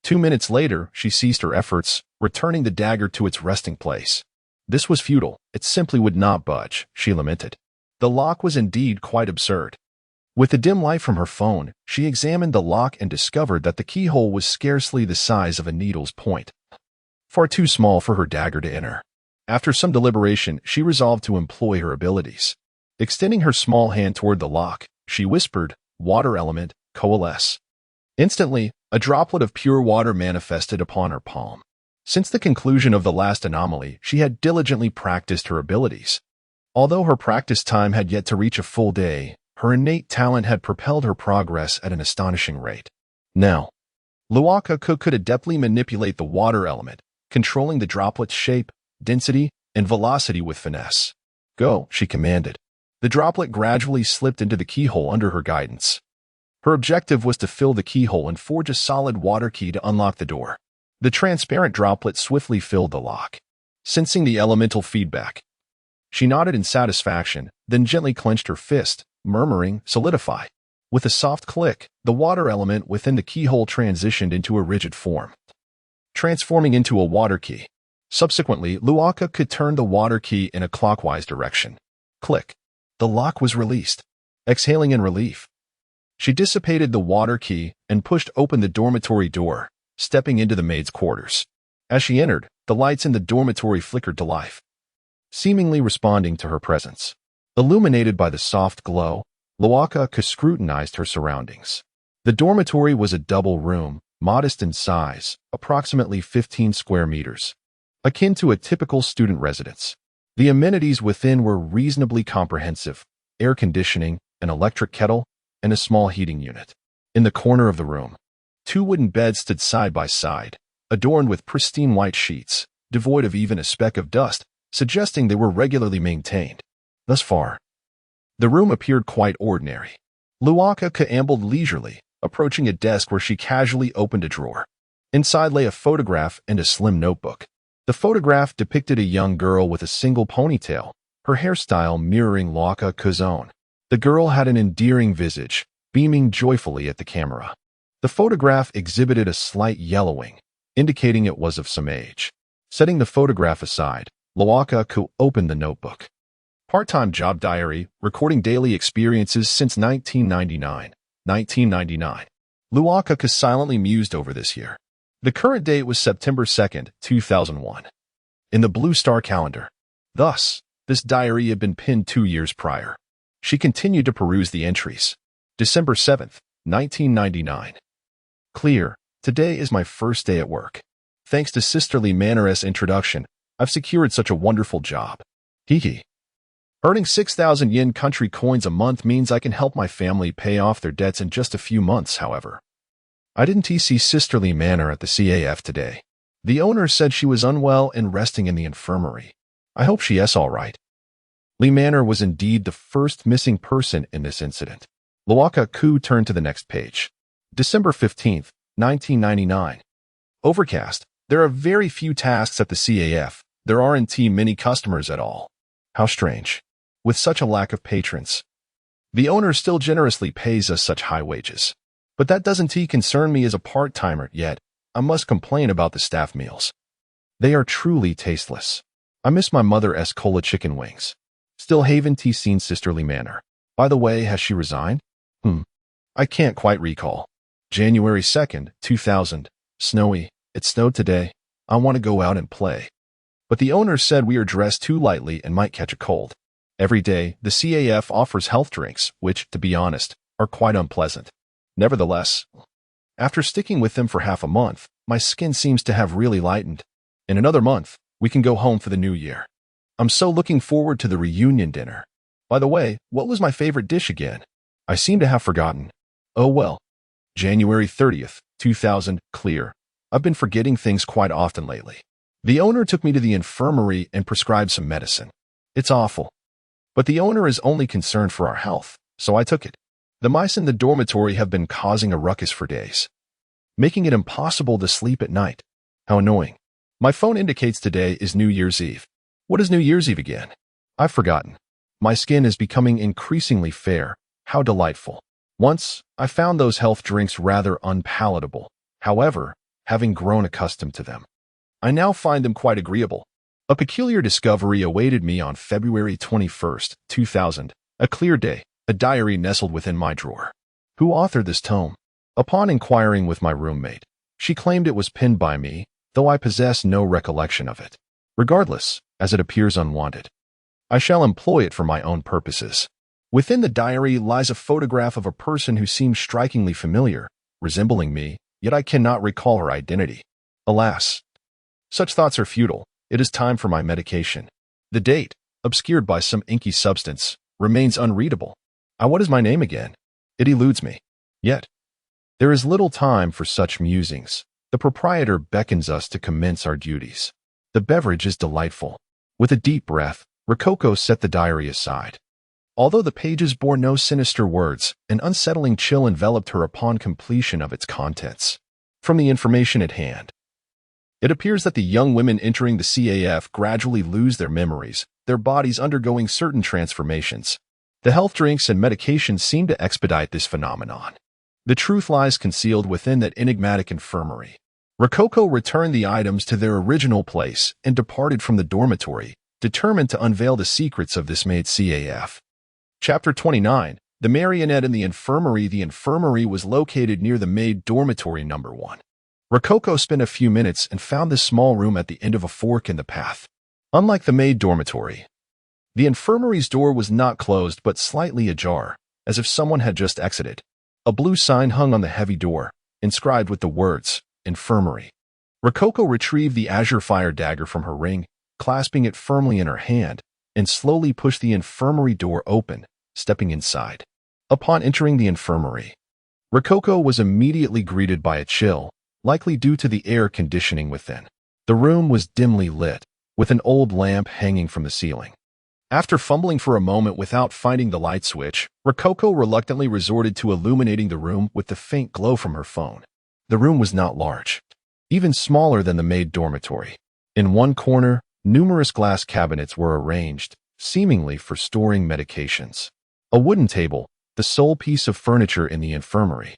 2 minutes later, she ceased her efforts, returning the dagger to its resting place. This was futile. It simply would not budge, she lamented. The lock was indeed quite absurd. With the dim light from her phone, she examined the lock and discovered that the keyhole was scarcely the size of a needle's point. Far too small for her dagger to enter. After some deliberation, she resolved to employ her abilities. Extending her small hand toward the lock, she whispered, "Water element, coalesce." Instantly, a droplet of pure water manifested upon her palm. Since the conclusion of the last anomaly, she had diligently practiced her abilities. Although her practice time had yet to reach a full day, her innate talent had propelled her progress at an astonishing rate. Now, Luokeke could adeptly manipulate the water element, controlling the droplet's shape, density, and velocity with finesse. "Go," she commanded. The droplet gradually slipped into the keyhole under her guidance. Her objective was to fill the keyhole and forge a solid water key to unlock the door. The transparent droplet swiftly filled the lock. Sensing the elemental feedback, she nodded in satisfaction, then gently clenched her fist, murmuring, "Solidify." With a soft click, the water element within the keyhole transitioned into a rigid form, transforming into a water key. Subsequently, Luokeke turned the water key in a clockwise direction. Click. The lock was released. Exhaling in relief, she dissipated the water key and pushed open the dormitory door, stepping into the maid's quarters. As she entered, the lights in the dormitory flickered to life, seemingly responding to her presence. Illuminated by the soft glow, Luokeke scrutinized her surroundings. The dormitory was a double room, modest in size, approximately 15 square meters, akin to a typical student residence. The amenities within were reasonably comprehensive: air conditioning, an electric kettle, and a small heating unit. In the corner of the room, 2 wooden beds stood side by side, adorned with pristine white sheets, devoid of even a speck of dust, suggesting they were regularly maintained. Thus far, The room appeared quite ordinary. Luokeke ambled leisurely, approaching a desk where she casually opened a drawer. Inside lay a photograph and a slim notebook. The photograph depicted a young girl with a single ponytail, her hairstyle mirroring Luokeke's own. The girl had an endearing visage, beaming joyfully at the camera. The photograph exhibited a slight yellowing, indicating it was of some age. Setting the photograph aside, Luokeke opened the notebook. Part-time job diary, recording daily experiences since 1999. 1999. Luokeke silently mused over this year. The current date was September 2nd, 2001. In the Blue Star calendar. Thus, this diary had been pinned 2 years prior. She continued to peruse the entries. December 7th, 1999. Clear, today is my first day at work. Thanks to sisterly Manner's introduction, I've secured such a wonderful job. Hee. Earning 6,000 yen country coins a month means I can help my family pay off their debts in just a few months, however. I didn't see sisterly Manner at the CAF today. The owner said she was unwell and resting in the infirmary. I hope she is all right. Lee Manner was indeed the first missing person in this incident. Luokeke turned to the next page. December 15th, 1999. Overcast. There are very few tasks at the CAF. There aren't many customers at all. How strange. With such a lack of patrons. The owner still generously pays us such high wages. But that doesn't concern me as a part-timer yet. I must complain about the staff meals. They are truly tasteless. I miss my mother's cola chicken wings. Still haven't seen sisterly Manner. By the way, has she resigned? I can't quite recall. January 2nd, 2000. Snowy. It snowed today. I want to go out and play. But the owner said we are dressed too lightly and might catch a cold. Every day, the CAF offers health drinks, which, to be honest, are quite unpleasant. Nevertheless, after sticking with them for half a month, my skin seems to have really lightened. In another month, we can go home for the new year. I'm so looking forward to the reunion dinner. By the way, what was my favorite dish again? I seem to have forgotten. Oh well. January 30th, 2000, clear. I've been forgetting things quite often lately. The owner took me to the infirmary and prescribed some medicine. It's awful. But the owner is only concerned for our health, so I took it. The mice in the dormitory have been causing a ruckus for days, making it impossible to sleep at night. How annoying. My phone indicates today is New Year's Eve. What is New Year's Eve again? I've forgotten. My skin is becoming increasingly fair. How delightful. Once, I found those health drinks rather unpalatable. However, having grown accustomed to them, I now find them quite agreeable. A peculiar discovery awaited me on February 21st, 2000. A clear day, a diary nestled within my drawer. Who authored this tome? Upon inquiring with my roommate, she claimed it was penned by me, though I possess no recollection of it. Regardless, as it appears unwanted, I shall employ it for my own purposes. Within the diary lies a photograph of a person who seems strikingly familiar, resembling me, yet I cannot recall her identity. Alas, such thoughts are futile. It is time for my medication. The date, obscured by some inky substance, remains unreadable. What is my name again? It eludes me. Yet, there is little time for such musings. The proprietor beckons us to commence our duties. The beverage is delightful. With a deep breath, Rococo set the diary aside. Although the pages bore no sinister words, an unsettling chill enveloped her upon completion of its contents. From the information at hand, it appears that the young women entering the CAF gradually lose their memories, their bodies undergoing certain transformations. The health drinks and medications seem to expedite this phenomenon. The truth lies concealed within that enigmatic infirmary. Rococo returned the items to their original place and departed from the dormitory, determined to unveil the secrets of this Maid CAF. Chapter 29. The Marionette in the Infirmary. The infirmary was located near the Maid dormitory number 1. Rococo spent a few minutes and found this small room at the end of a fork in the path. Unlike the Maid dormitory, the infirmary's door was not closed but slightly ajar, as if someone had just exited. A blue sign hung on the heavy door, inscribed with the words, Infirmary. Rococo retrieved the azure fire dagger from her ring, clasping it firmly in her hand, and slowly pushed the infirmary door open, stepping inside. Upon entering the infirmary, Rococo was immediately greeted by a chill, likely due to the air conditioning within. The room was dimly lit, with an old lamp hanging from the ceiling. After fumbling for a moment without finding the light switch, Rococo reluctantly resorted to illuminating the room with the faint glow from her phone. The room was not large, even smaller than the maid dormitory. In one corner, numerous glass cabinets were arranged, seemingly for storing medications. A wooden table, the sole piece of furniture in the infirmary,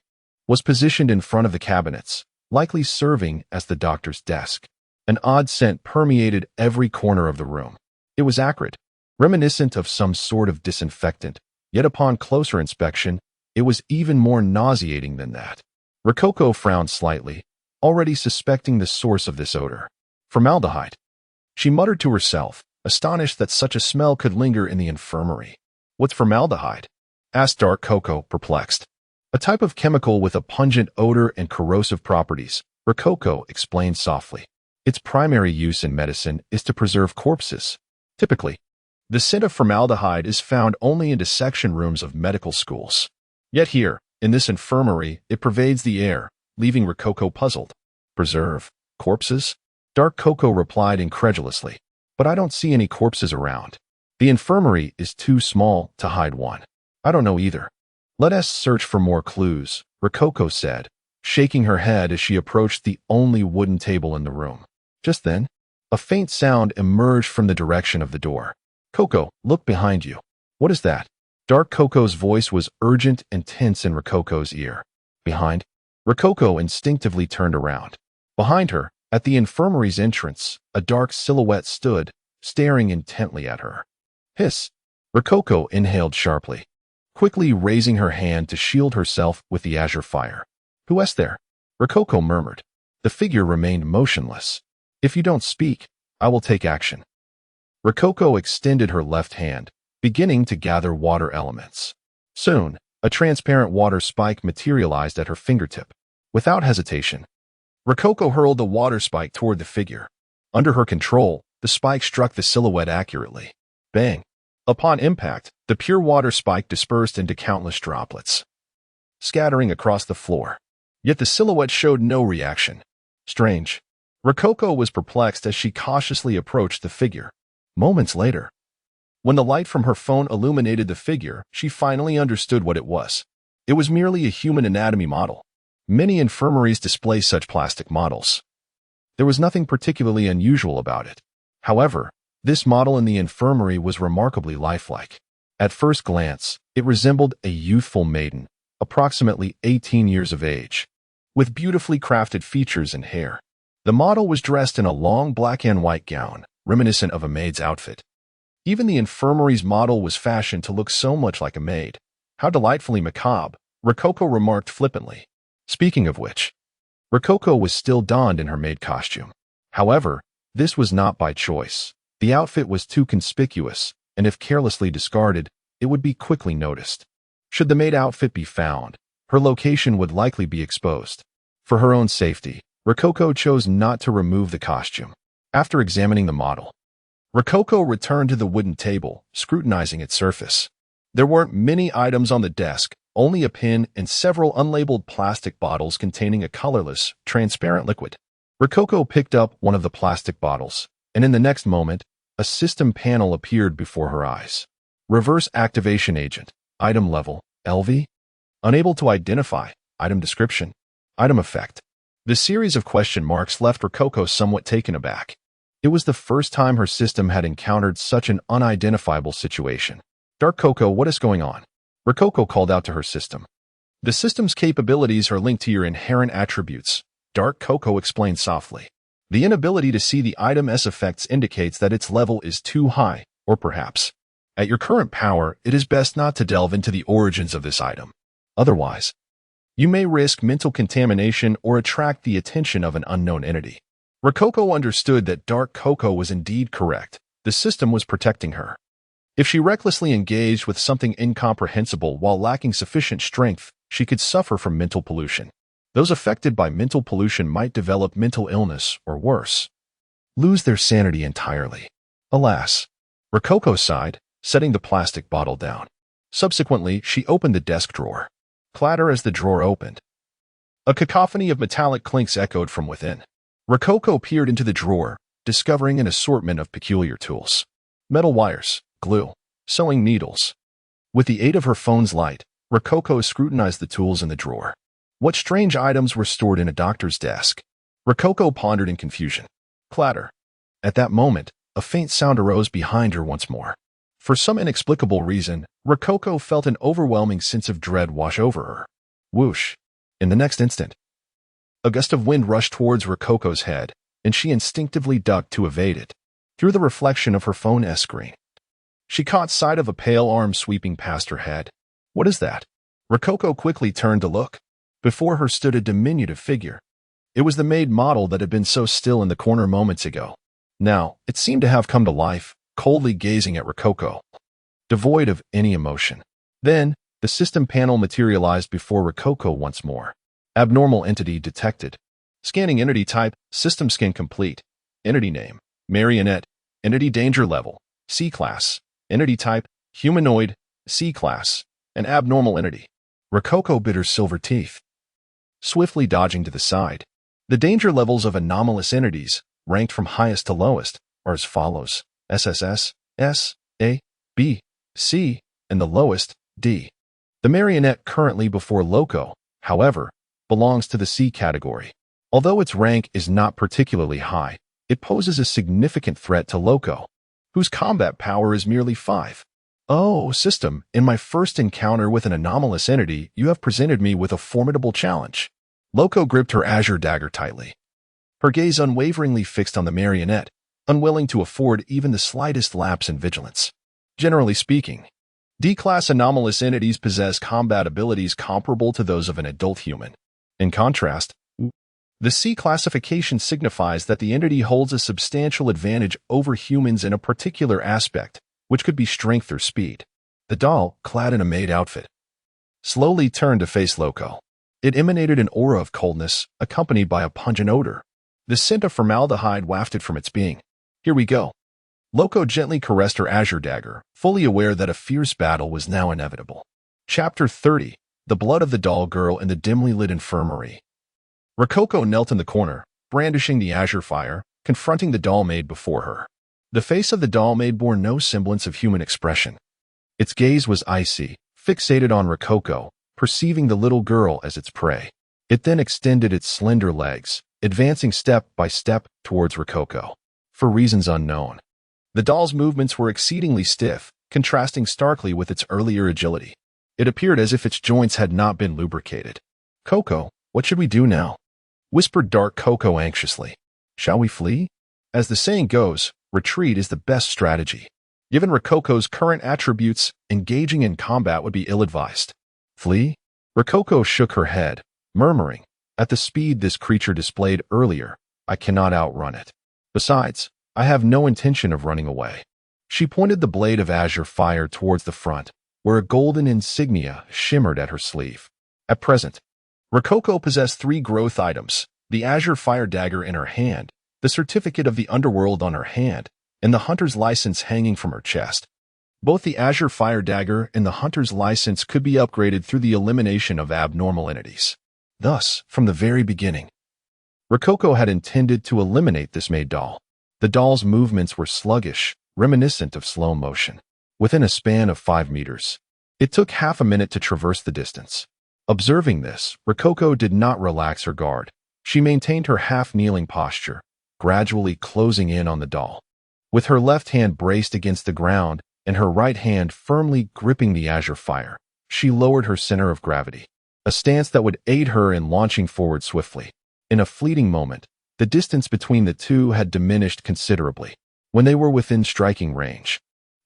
was positioned in front of the cabinets, likely serving as the doctor's desk. An odd scent permeated every corner of the room. It was acrid, reminiscent of some sort of disinfectant, yet upon closer inspection, it was even more nauseating than that. Rococo frowned slightly, already suspecting the source of this odor. Formaldehyde. She muttered to herself, astonished that such a smell could linger in the infirmary. What's formaldehyde? Asked Dark Coco, perplexed. A type of chemical with a pungent odor and corrosive properties, Rococo explained softly. Its primary use in medicine is to preserve corpses. Typically, the scent of formaldehyde is found only in dissection rooms of medical schools. Yet here, in this infirmary, it pervades the air, leaving Rococo puzzled. Preserve corpses? Dark Coco replied incredulously. But I don't see any corpses around. The infirmary is too small to hide one. I don't know either. Let us search for more clues, Rococo said, shaking her head as she approached the only wooden table in the room. Just then, a faint sound emerged from the direction of the door. Coco, look behind you. What is that? Dark Coco's voice was urgent and tense in Rococo's ear. Behind? Rococo instinctively turned around. Behind her, at the infirmary's entrance, a dark silhouette stood, staring intently at her. Hiss! Rococo inhaled sharply, quickly raising her hand to shield herself with the azure fire. Who is there? Rococo murmured. The figure remained motionless. If you don't speak, I will take action. Rococo extended her left hand, beginning to gather water elements. Soon, a transparent water spike materialized at her fingertip. Without hesitation, Rococo hurled the water spike toward the figure. Under her control, the spike struck the silhouette accurately. Bang! Upon impact, the pure water spike dispersed into countless droplets, scattering across the floor. Yet the silhouette showed no reaction. Strange. Rococo was perplexed as she cautiously approached the figure. Moments later, when the light from her phone illuminated the figure, she finally understood what it was. It was merely a human anatomy model. Many infirmaries display such plastic models. There was nothing particularly unusual about it. However, this model in the infirmary was remarkably lifelike. At first glance, it resembled a youthful maiden, approximately 18 years of age, with beautifully crafted features and hair. The model was dressed in a long black and white gown, reminiscent of a maid's outfit. Even the infirmary's model was fashioned to look so much like a maid. How delightfully macabre, Rococo remarked flippantly. Speaking of which, Rococo was still donned in her maid costume. However, this was not by choice. The outfit was too conspicuous, and if carelessly discarded, it would be quickly noticed. Should the maid outfit be found, her location would likely be exposed. For her own safety, Rococo chose not to remove the costume. After examining the model, Rococo returned to the wooden table, scrutinizing its surface. There weren't many items on the desk, only a pin and several unlabeled plastic bottles containing a colorless, transparent liquid. Rococo picked up one of the plastic bottles, and in the next moment, a system panel appeared before her eyes. Reverse activation agent, item level, LV? Unable to identify, item description, item effect. The series of question marks left Rococo somewhat taken aback. It was the first time her system had encountered such an unidentifiable situation. Dark Coco, what is going on? Rococo called out to her system. The system's capabilities are linked to your inherent attributes, Dark Coco explained softly. The inability to see the item's effects indicates that its level is too high, or perhaps, at your current power, it is best not to delve into the origins of this item. Otherwise, you may risk mental contamination or attract the attention of an unknown entity. Rococo understood that Dark Coco was indeed correct. The system was protecting her. If she recklessly engaged with something incomprehensible while lacking sufficient strength, she could suffer from mental pollution. Those affected by mental pollution might develop mental illness or worse, lose their sanity entirely. Alas, Rococo sighed, setting the plastic bottle down. Subsequently, she opened the desk drawer. Clatter as the drawer opened. A cacophony of metallic clinks echoed from within. Rococo peered into the drawer, discovering an assortment of peculiar tools. Metal wires, glue, sewing needles. With the aid of her phone's light, Rococo scrutinized the tools in the drawer. What strange items were stored in a doctor's desk? Rococo pondered in confusion. Clatter. At that moment, a faint sound arose behind her once more. For some inexplicable reason, Rococo felt an overwhelming sense of dread wash over her. Whoosh. In the next instant, a gust of wind rushed towards Rococo's head, and she instinctively ducked to evade it. Through the reflection of her phone screen, she caught sight of a pale arm sweeping past her head. What is that? Rococo quickly turned to look. Before her stood a diminutive figure. It was the Maid model that had been so still in the corner moments ago. Now, it seemed to have come to life, coldly gazing at Rococo, devoid of any emotion. Then, the system panel materialized before Rococo once more. Abnormal entity detected. Scanning entity type, system scan complete. Entity name, marionette. Entity danger level, C class. Entity type, humanoid, C class. An abnormal entity. Rococo bit her silver teeth, swiftly dodging to the side. The danger levels of anomalous entities, ranked from highest to lowest, are as follows: SSS, S, A, B, C, and the lowest, D. The marionette currently before Loco, however, belongs to the C category. Although its rank is not particularly high, it poses a significant threat to Loco, whose combat power is merely 5. Oh, system, in my first encounter with an anomalous entity, you have presented me with a formidable challenge. Loco gripped her azure dagger tightly, her gaze unwaveringly fixed on the marionette, unwilling to afford even the slightest lapse in vigilance. Generally speaking, D-class anomalous entities possess combat abilities comparable to those of an adult human. In contrast, the C classification signifies that the entity holds a substantial advantage over humans in a particular aspect, which could be strength or speed. The doll, clad in a Maid outfit, slowly turned to face Loco. It emanated an aura of coldness, accompanied by a pungent odor. The scent of formaldehyde wafted from its being. Here we go. Loco gently caressed her azure dagger, fully aware that a fierce battle was now inevitable. Chapter 30. The Blood of the Doll Girl in the Dimly Lit Infirmary. Rococo knelt in the corner, brandishing the azure fire, confronting the doll maid before her. The face of the doll maid bore no semblance of human expression. Its gaze was icy, fixated on Rococo, perceiving the little girl as its prey. It then extended its slender legs, advancing step by step towards Rococo. For reasons unknown, the doll's movements were exceedingly stiff, contrasting starkly with its earlier agility. It appeared as if its joints had not been lubricated. Coco, what should we do now? Whispered Dark Coco anxiously. Shall we flee? As the saying goes, retreat is the best strategy. Given Rococo's current attributes, engaging in combat would be ill-advised. Flee? Rococo shook her head, murmuring, at the speed this creature displayed earlier, I cannot outrun it. Besides, I have no intention of running away. She pointed the blade of azure fire towards the front, where a golden insignia shimmered at her sleeve. At present, Rococo possessed 3 growth items: the azure fire dagger in her hand, the certificate of the underworld on her hand, and the hunter's license hanging from her chest. Both the azure fire dagger and the hunter's license could be upgraded through the elimination of abnormal entities. Thus, from the very beginning, Rococo had intended to eliminate this Maid doll. The doll's movements were sluggish, reminiscent of slow motion. Within a span of 5 meters, it took half a minute to traverse the distance. Observing this, Rococo did not relax her guard. She maintained her half-kneeling posture, gradually closing in on the doll. With her left hand braced against the ground and her right hand firmly gripping the azure fire, she lowered her center of gravity, a stance that would aid her in launching forward swiftly. In a fleeting moment, the distance between the two had diminished considerably. When they were within striking range,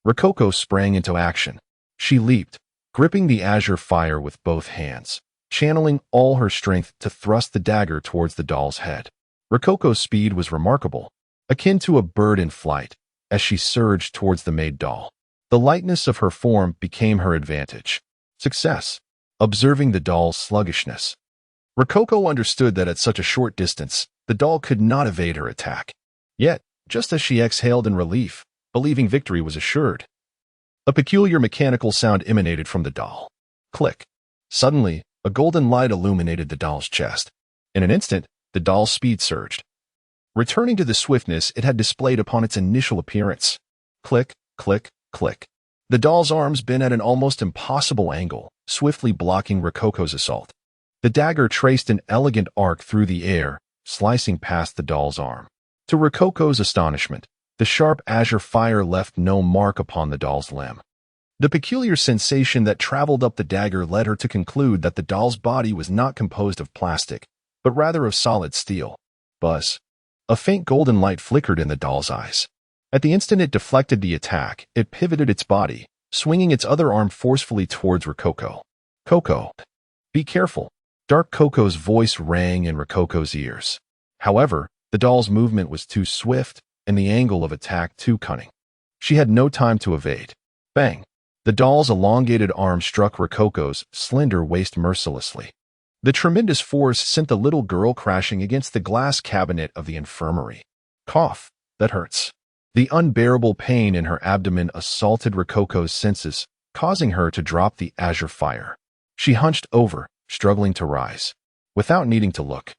Rococo sprang into action. She leaped, gripping the azure fire with both hands, channeling all her strength to thrust the dagger towards the doll's head. Rococo's speed was remarkable, akin to a bird in flight, as she surged towards the Maid doll. The lightness of her form became her advantage. Success. Observing the doll's sluggishness, Rococo understood that at such a short distance, the doll could not evade her attack. Yet, just as she exhaled in relief, believing victory was assured, a peculiar mechanical sound emanated from the doll. Click. Suddenly, a golden light illuminated the doll's chest. In an instant, the doll's speed surged, returning to the swiftness it had displayed upon its initial appearance. Click, click, Click. The doll's arms bent at an almost impossible angle, swiftly blocking Rococo's assault. The dagger traced an elegant arc through the air, slicing past the doll's arm. To Rococo's astonishment, the sharp azure fire left no mark upon the doll's limb. The peculiar sensation that traveled up the dagger led her to conclude that the doll's body was not composed of plastic, but rather of solid steel. Buzz. A faint golden light flickered in the doll's eyes. At the instant it deflected the attack, it pivoted its body, swinging its other arm forcefully towards Rococo. Coco. Be careful. Dark Coco's voice rang in Rococo's ears. However, the doll's movement was too swift, and the angle of attack too cunning. She had no time to evade. Bang! The doll's elongated arm struck Rococo's slender waist mercilessly. The tremendous force sent the little girl crashing against the glass cabinet of the infirmary. Cough. That hurts. The unbearable pain in her abdomen assaulted Rococo's senses, causing her to drop the azure fire. She hunched over, struggling to rise. Without needing to look,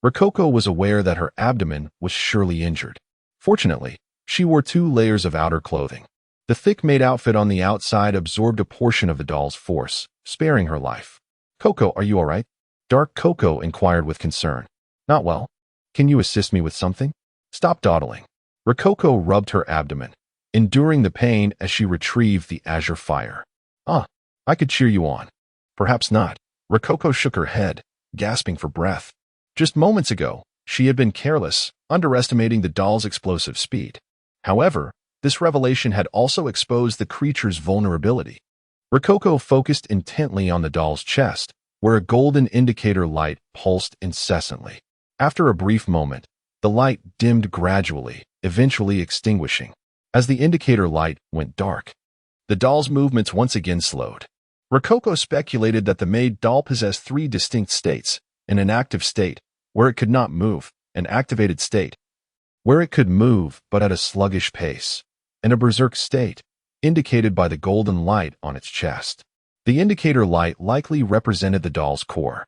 Rococo was aware that her abdomen was surely injured. Fortunately, she wore 2 layers of outer clothing. The thick maid outfit on the outside absorbed a portion of the doll's force, sparing her life. Coco, are you all right? Dark Coco inquired with concern. Not well. Can you assist me with something? Stop dawdling. Rococo rubbed her abdomen, enduring the pain as she retrieved the azure fire. I could cheer you on. Perhaps not. Rococo shook her head, gasping for breath. Just moments ago, she had been careless, underestimating the doll's explosive speed. However, this revelation had also exposed the creature's vulnerability. Rococo focused intently on the doll's chest, where a golden indicator light pulsed incessantly. After a brief moment, the light dimmed gradually, eventually extinguishing. As the indicator light went dark, the doll's movements once again slowed. Rococo speculated that the Maid doll possessed 3 distinct states: an inactive state, where it could not move; an activated state, where it could move but at a sluggish pace; and a berserk state, indicated by the golden light on its chest. The indicator light likely represented the doll's core.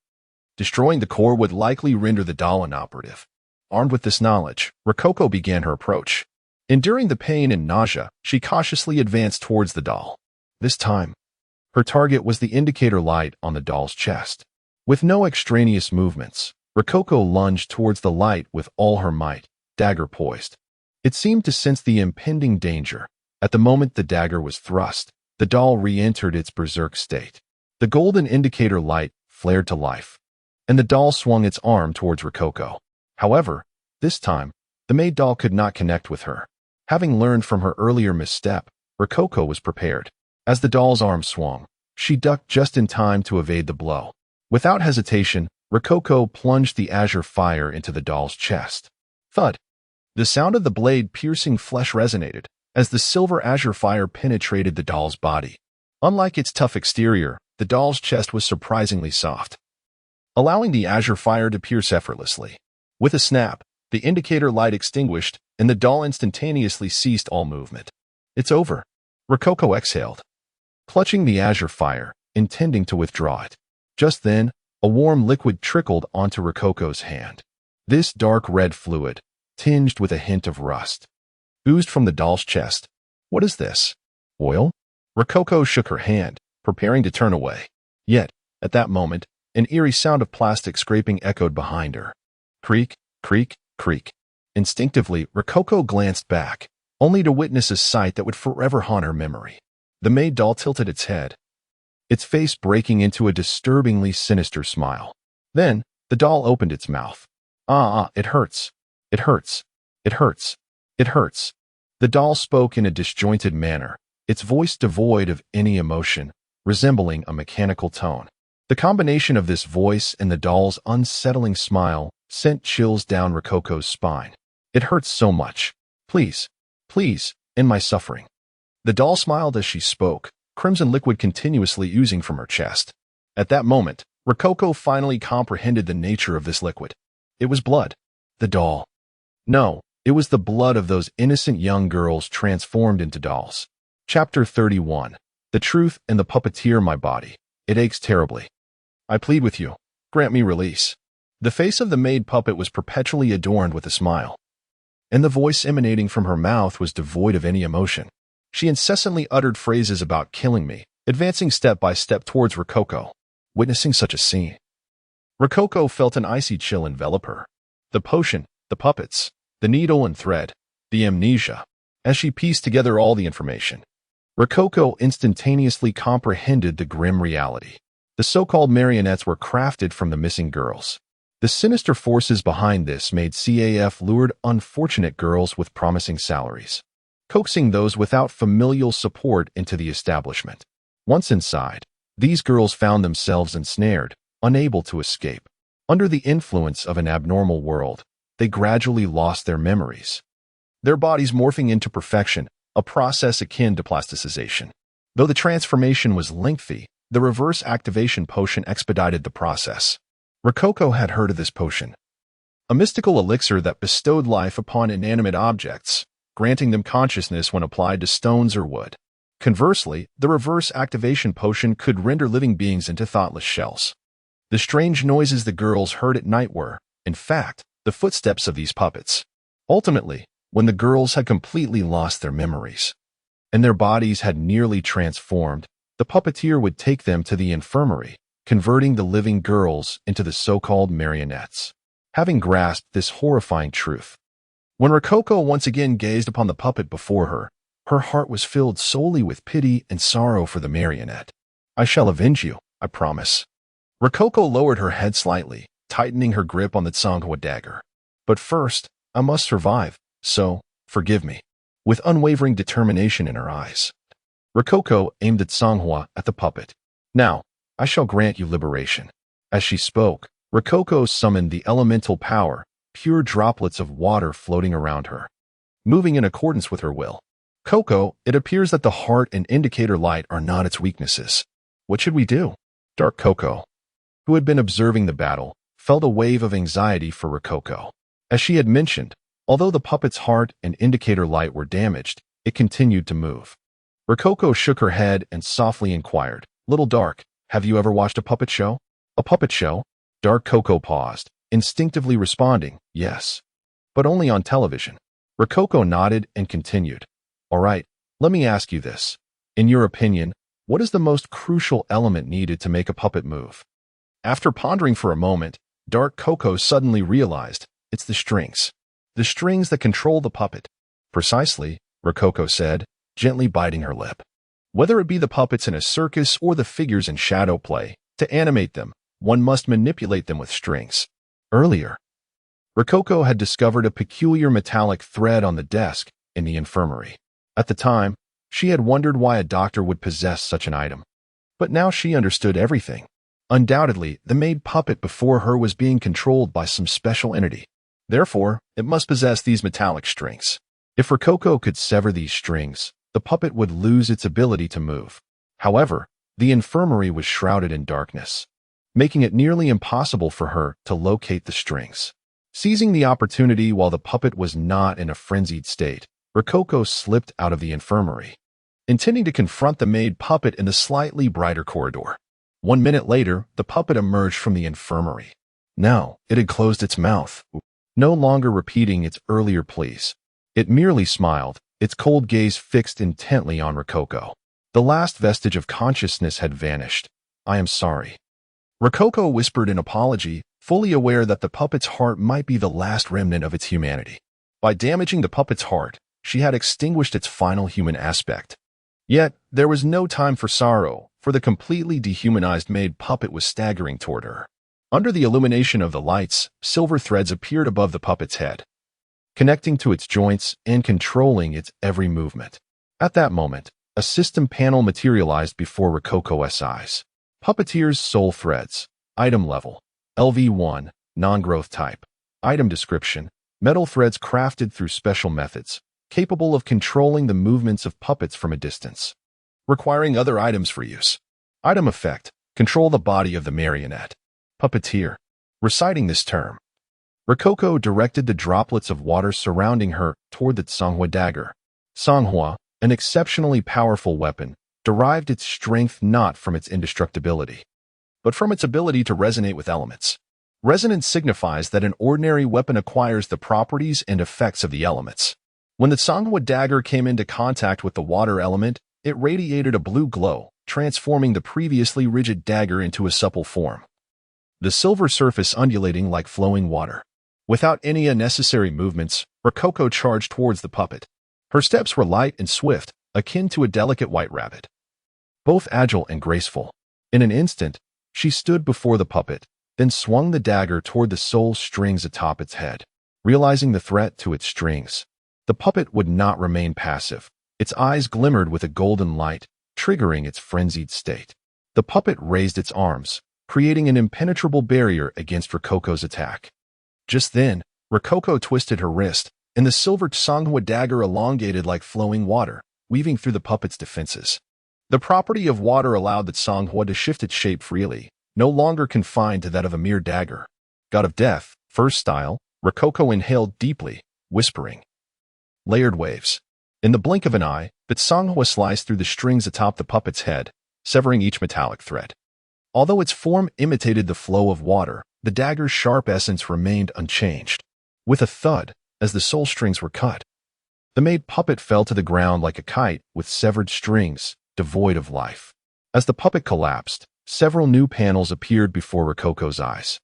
Destroying the core would likely render the doll inoperative. Armed with this knowledge, Rococo began her approach. Enduring the pain and nausea, she cautiously advanced towards the doll. This time, her target was the indicator light on the doll's chest. With no extraneous movements, Rococo lunged towards the light with all her might, dagger poised. It seemed to sense the impending danger. At the moment the dagger was thrust, the doll re-entered its berserk state. The golden indicator light flared to life, and the doll swung its arm towards Rococo. However, this time, the Maid doll could not connect with her. Having learned from her earlier misstep, Rococo was prepared. As the doll's arm swung, she ducked just in time to evade the blow. Without hesitation, Rococo plunged the azure fire into the doll's chest. Thud! The sound of the blade piercing flesh resonated as the silver azure fire penetrated the doll's body. Unlike its tough exterior, the doll's chest was surprisingly soft, allowing the azure fire to pierce effortlessly. With a snap, the indicator light extinguished, and the doll instantaneously ceased all movement. It's over. Rococo exhaled, clutching the azure fire, intending to withdraw it. Just then, a warm liquid trickled onto Rococo's hand. This dark red fluid, tinged with a hint of rust, oozed from the doll's chest. What is this? Oil? Rococo shook her hand, preparing to turn away. Yet, at that moment, an eerie sound of plastic scraping echoed behind her. Creak, creak, creak. Instinctively, Rococo glanced back, only to witness a sight that would forever haunt her memory. The Maid doll tilted its head, its face breaking into a disturbingly sinister smile. Then, the doll opened its mouth. It hurts. It hurts. It hurts. It hurts. The doll spoke in a disjointed manner, its voice devoid of any emotion, resembling a mechanical tone. The combination of this voice and the doll's unsettling smile sent chills down Rococo's spine. It hurts so much. Please, please, end my suffering. The doll smiled as she spoke, crimson liquid continuously oozing from her chest. At that moment, Rococo finally comprehended the nature of this liquid. It was blood. The doll. No, it was the blood of those innocent young girls transformed into dolls. Chapter 31. The truth and the puppeteer my body. It aches terribly. I plead with you. Grant me release. The face of the Maid puppet was perpetually adorned with a smile, and the voice emanating from her mouth was devoid of any emotion. She incessantly uttered phrases about killing me, advancing step by step towards Rococo. Witnessing such a scene, Rococo felt an icy chill envelop her. The potion, the puppets, the needle and thread, the amnesia. As she pieced together all the information, Rococo instantaneously comprehended the grim reality. The so-called marionettes were crafted from the missing girls. The sinister forces behind this made CAF lured unfortunate girls with promising salaries, coaxing those without familial support into the establishment. Once inside, these girls found themselves ensnared, unable to escape. Under the influence of an abnormal world, they gradually lost their memories, their bodies morphing into perfection, a process akin to plasticization. Though the transformation was lengthy, the reverse activation potion expedited the process. Rococo had heard of this potion, a mystical elixir that bestowed life upon inanimate objects, granting them consciousness when applied to stones or wood. Conversely, the reverse activation potion could render living beings into thoughtless shells. The strange noises the girls heard at night were, in fact, the footsteps of these puppets. Ultimately, when the girls had completely lost their memories, and their bodies had nearly transformed, the puppeteer would take them to the infirmary, converting the living girls into the so-called marionettes. Having grasped this horrifying truth, when Rococo once again gazed upon the puppet before her, her heart was filled solely with pity and sorrow for the marionette. "I shall avenge you, I promise." Rococo lowered her head slightly, tightening her grip on the Tsanghua dagger. "But first, I must survive, so, forgive me." With unwavering determination in her eyes, Rococo aimed the Tsanghua at the puppet. "Now, I shall grant you liberation." As she spoke, Rococo summoned the elemental power, pure droplets of water floating around her, moving in accordance with her will. "Coco, it appears that the heart and indicator light are not its weaknesses. What should we do?" Dark Coco, who had been observing the battle, felt a wave of anxiety for Rococo. As she had mentioned, although the puppet's heart and indicator light were damaged, it continued to move. Rococo shook her head and softly inquired, "Little Dark, have you ever watched a puppet show?" "A puppet show?" Dark Coco paused, instinctively responding, "Yes, but only on television." Rococo nodded and continued, "All right, let me ask you this. In your opinion, what is the most crucial element needed to make a puppet move?" After pondering for a moment, Dark Coco suddenly realized, "It's the strings. The strings that control the puppet." "Precisely," Rococo said, gently biting her lip. "Whether it be the puppets in a circus or the figures in shadow play, to animate them, one must manipulate them with strings." Earlier, Rococo had discovered a peculiar metallic thread on the desk in the infirmary. At the time, she had wondered why a doctor would possess such an item. But now she understood everything. Undoubtedly, the Maid puppet before her was being controlled by some special entity. Therefore, it must possess these metallic strings. If Rococo could sever these strings, the puppet would lose its ability to move. However, the infirmary was shrouded in darkness, making it nearly impossible for her to locate the strings. Seizing the opportunity while the puppet was not in a frenzied state, Rococo slipped out of the infirmary, intending to confront the Maid puppet in the slightly brighter corridor. 1 minute later, the puppet emerged from the infirmary. Now, it had closed its mouth, no longer repeating its earlier pleas. It merely smiled, its cold gaze fixed intently on Rococo. The last vestige of consciousness had vanished. "I am sorry." Rococo whispered in apology, fully aware that the puppet's heart might be the last remnant of its humanity. By damaging the puppet's heart, she had extinguished its final human aspect. Yet, there was no time for sorrow, for the completely dehumanized Maid puppet was staggering toward her. Under the illumination of the lights, silver threads appeared above the puppet's head, connecting to its joints and controlling its every movement. At that moment, a system panel materialized before Rococo's eyes. Puppeteer's soul threads. Item level: LV1, non-growth type. Item description: metal threads crafted through special methods, capable of controlling the movements of puppets from a distance, requiring other items for use. Item effect: control the body of the marionette. Puppeteer. Reciting this term, Rococo directed the droplets of water surrounding her toward the Tsanghua dagger. Tsanghua, an exceptionally powerful weapon, derived its strength not from its indestructibility, but from its ability to resonate with elements. Resonance signifies that an ordinary weapon acquires the properties and effects of the elements, When the Songhua dagger came into contact with the water element, it radiated a blue glow, transforming the previously rigid dagger into a supple form. The silver surface undulating like flowing water. Without any unnecessary movements, Rococo charged towards the puppet. Her steps were light and swift, akin to a delicate white rabbit. Both agile and graceful. In an instant, she stood before the puppet, then swung the dagger toward the soul strings atop its head. Realizing the threat to its strings, the puppet would not remain passive. Its eyes glimmered with a golden light, triggering its frenzied state. The puppet raised its arms, creating an impenetrable barrier against Rococo's attack. Just then, Rococo twisted her wrist, and the silver Songhua dagger elongated like flowing water, weaving through the puppet's defenses. The property of water allowed the Songhua to shift its shape freely, no longer confined to that of a mere dagger. God of Death, first style, Rococo inhaled deeply, whispering. Layered waves. In the blink of an eye, the Songhua sliced through the strings atop the puppet's head, severing each metallic thread. Although its form imitated the flow of water, the dagger's sharp essence remained unchanged. With a thud, as the soul strings were cut, the Maid puppet fell to the ground like a kite with severed strings, devoid of life. As the puppet collapsed, several new panels appeared before Rococo's eyes.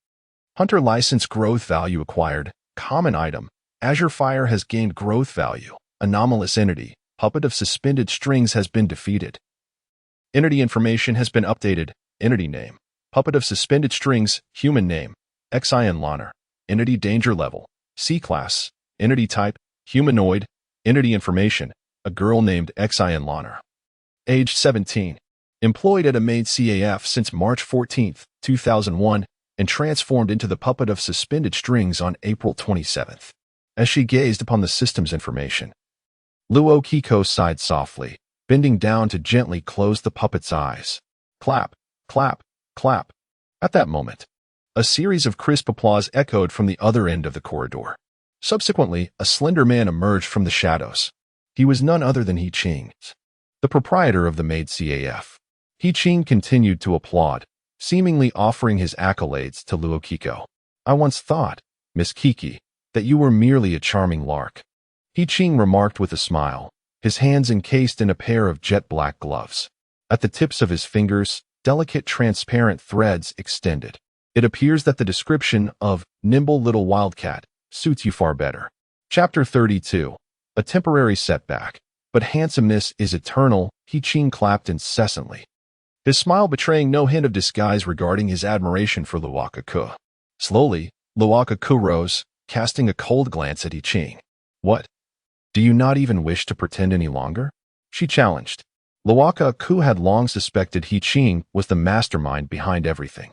Hunter license growth value acquired, common item, Azure Fire has gained growth value, anomalous entity, puppet of suspended strings has been defeated. Entity information has been updated, entity name, puppet of suspended strings, human name, Xian Loner, entity danger level, C-class, entity type, humanoid, entity information, a girl named Xian Loner. Age 17. Employed at a Maid CAF since March 14, 2001, and transformed into the puppet of suspended strings on April 27. As she gazed upon the system's information, Luokeke sighed softly, bending down to gently close the puppet's eyes. Clap, clap, clap. At that moment, a series of crisp applause echoed from the other end of the corridor. Subsequently, a slender man emerged from the shadows. He was none other than He Qing, the proprietor of the Maid CAF. He Qing continued to applaud, seemingly offering his accolades to Luokeke. I once thought, Miss Kiki, that you were merely a charming lark. He Qing remarked with a smile, his hands encased in a pair of jet-black gloves. At the tips of his fingers, delicate transparent threads extended. It appears that the description of nimble little wildcat suits you far better. Chapter 32. A temporary setback, but handsomeness is eternal. He Qing clapped incessantly, his smile betraying no hint of disguise regarding his admiration for Luokeke. Slowly, Luokeke rose, casting a cold glance at He Qing. What? Do you not even wish to pretend any longer? She challenged. Luokeke had long suspected He Qing was the mastermind behind everything.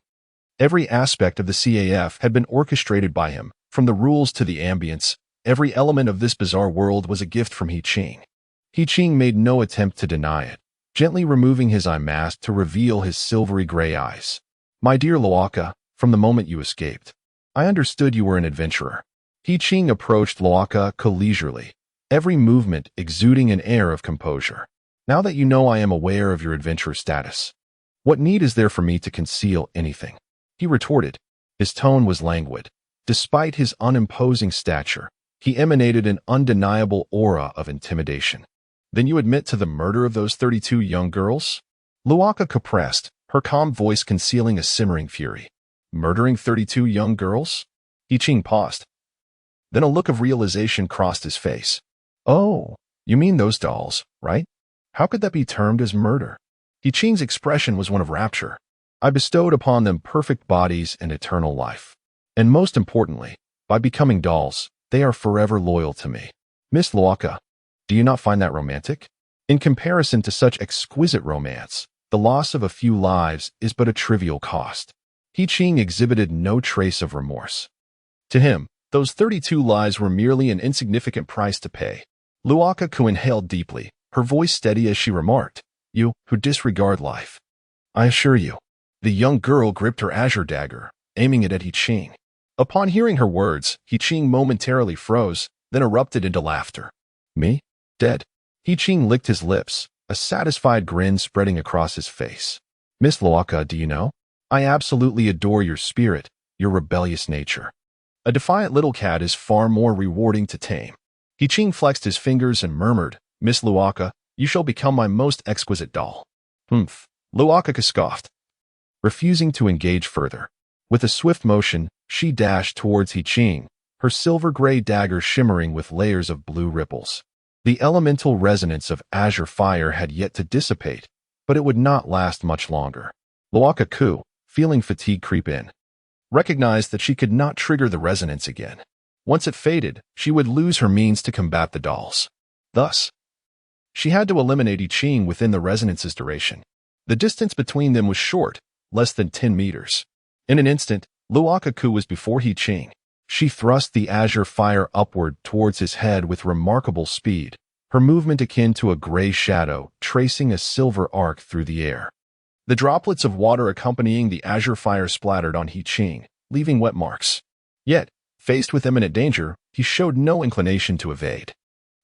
Every aspect of the CAF had been orchestrated by him, from the rules to the ambience. Every element of this bizarre world was a gift from He Qing. He Qing made no attempt to deny it, gently removing his eye mask to reveal his silvery gray eyes. My dear Luokeke, from the moment you escaped, I understood you were an adventurer. He Qing approached Luokeke leisurely, every movement exuding an air of composure. Now that you know I am aware of your adventurer status, what need is there for me to conceal anything? He retorted. His tone was languid. Despite his unimposing stature, he emanated an undeniable aura of intimidation. Then you admit to the murder of those 32 young girls? Luokeke pressed, her calm voice concealing a simmering fury. Murdering 32 young girls? He Qing paused. Then a look of realization crossed his face. Oh, you mean those dolls, right? How could that be termed as murder? He Qing's expression was one of rapture. I bestowed upon them perfect bodies and eternal life. And most importantly, by becoming dolls, they are forever loyal to me. Miss Luokeke, do you not find that romantic? In comparison to such exquisite romance, the loss of a few lives is but a trivial cost. He Qing exhibited no trace of remorse. To him, those 32 lives were merely an insignificant price to pay. Luokeke inhaled deeply, her voice steady as she remarked, You, who disregard life. I assure you. The young girl gripped her azure dagger, aiming it at He Qing. Upon hearing her words, He Qing momentarily froze, then erupted into laughter. Me? Dead? He Qing licked his lips, a satisfied grin spreading across his face. Miss Luokeke, do you know? I absolutely adore your spirit, your rebellious nature. A defiant little cat is far more rewarding to tame. He Ching flexed his fingers and murmured, "Miss Luokeke, you shall become my most exquisite doll." Humph. Luokeke scoffed, refusing to engage further. With a swift motion, she dashed towards He Ching, her silver-gray dagger shimmering with layers of blue ripples. The elemental resonance of azure fire had yet to dissipate, but it would not last much longer. Luokeke, feeling fatigue creep in, recognized that she could not trigger the resonance again. Once it faded, she would lose her means to combat the dolls. Thus, she had to eliminate He Ching within the resonance's duration. The distance between them was short, less than 10 meters. In an instant, Luokeke was before He Ching. She thrust the azure fire upward towards his head with remarkable speed, her movement akin to a gray shadow tracing a silver arc through the air. The droplets of water accompanying the azure fire splattered on He Ching, leaving wet marks. Yet, faced with imminent danger, he showed no inclination to evade.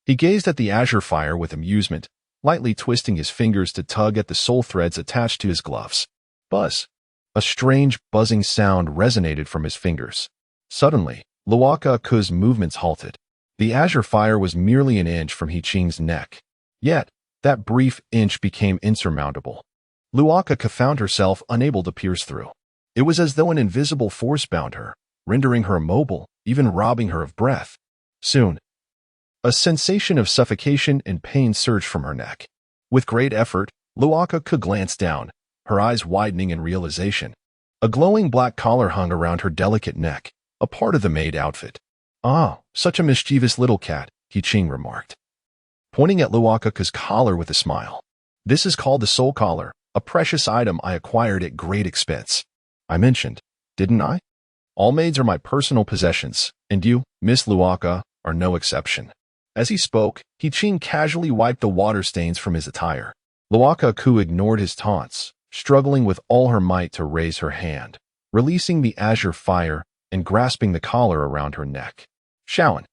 He gazed at the azure fire with amusement, lightly twisting his fingers to tug at the soul threads attached to his gloves. Buzz. A strange, buzzing sound resonated from his fingers. Suddenly, Luokeke's movements halted. The azure fire was merely an inch from He Ching's neck. Yet, that brief inch became insurmountable. Luokeke found herself unable to pierce through. It was as though an invisible force bound her, rendering her immobile, even robbing her of breath. Soon, a sensation of suffocation and pain surged from her neck. With great effort, Luokeke glanced down, her eyes widening in realization. A glowing black collar hung around her delicate neck, a part of the maid outfit. "Ah, such a mischievous little cat," He Ching remarked, pointing at Luokeke's collar with a smile. "This is called the soul collar, a precious item I acquired at great expense. I mentioned, didn't I? All maids are my personal possessions, and you, Miss Luokeke, are no exception." As he spoke, He Ching casually wiped the water stains from his attire. Luokeke ignored his taunts, struggling with all her might to raise her hand, releasing the azure fire and grasping the collar around her neck. "Shawan,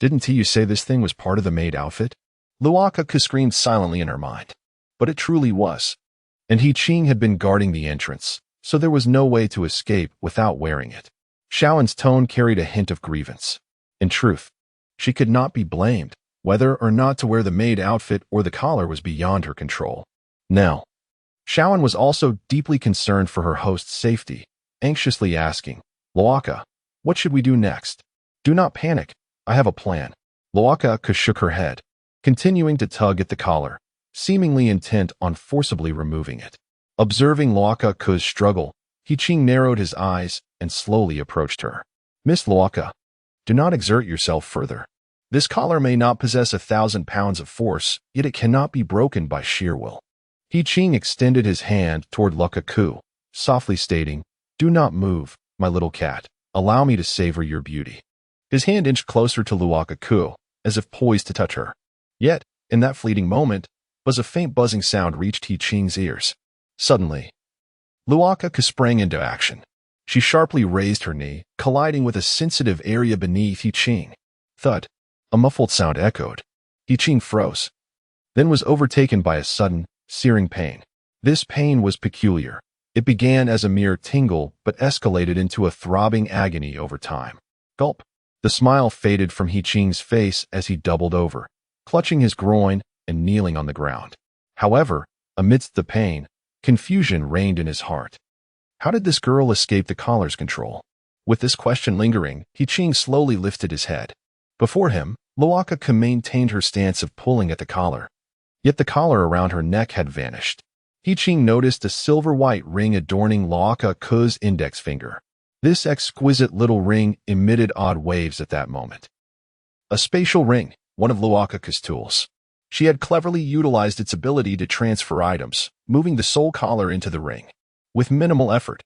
didn't you say this thing was part of the maid outfit?" Luokeke screamed silently in her mind. But it truly was. And He Ching had been guarding the entrance, so there was no way to escape without wearing it. Shawan's tone carried a hint of grievance. In truth, she could not be blamed. Whether or not to wear the maid outfit or the collar was beyond her control. Now, Shawan was also deeply concerned for her host's safety, anxiously asking, "Luokeke, what should we do next?" "Do not panic. I have a plan." Luokeke shook her head, continuing to tug at the collar, seemingly intent on forcibly removing it. Observing Luokeke's struggle, He Ching narrowed his eyes and slowly approached her. "Miss Luokeke, do not exert yourself further. This collar may not possess 1,000 pounds of force, yet it cannot be broken by sheer will." He Ching extended his hand toward Luokeke, softly stating, "Do not move, my little cat. Allow me to savor your beauty." His hand inched closer to Luokeke, as if poised to touch her. Yet, in that fleeting moment, a faint buzzing sound reached He Ching's ears. Suddenly, Luokeke sprang into action. She sharply raised her knee, colliding with a sensitive area beneath He Ching. Thud. A muffled sound echoed. He Ching froze, then was overtaken by a sudden, searing pain. This pain was peculiar. It began as a mere tingle, but escalated into a throbbing agony over time. Gulp. The smile faded from He Ching's face as he doubled over, clutching his groin and kneeling on the ground. However, amidst the pain, confusion reigned in his heart. How did this girl escape the collar's control? With this question lingering, He Ching slowly lifted his head. Before him, Luokeke maintained her stance of pulling at the collar. Yet the collar around her neck had vanished. He Ching noticed a silver-white ring adorning Luokeke's index finger. This exquisite little ring emitted odd waves at that moment. A spatial ring, one of Luokeke's tools. She had cleverly utilized its ability to transfer items, moving the soul collar into the ring. With minimal effort,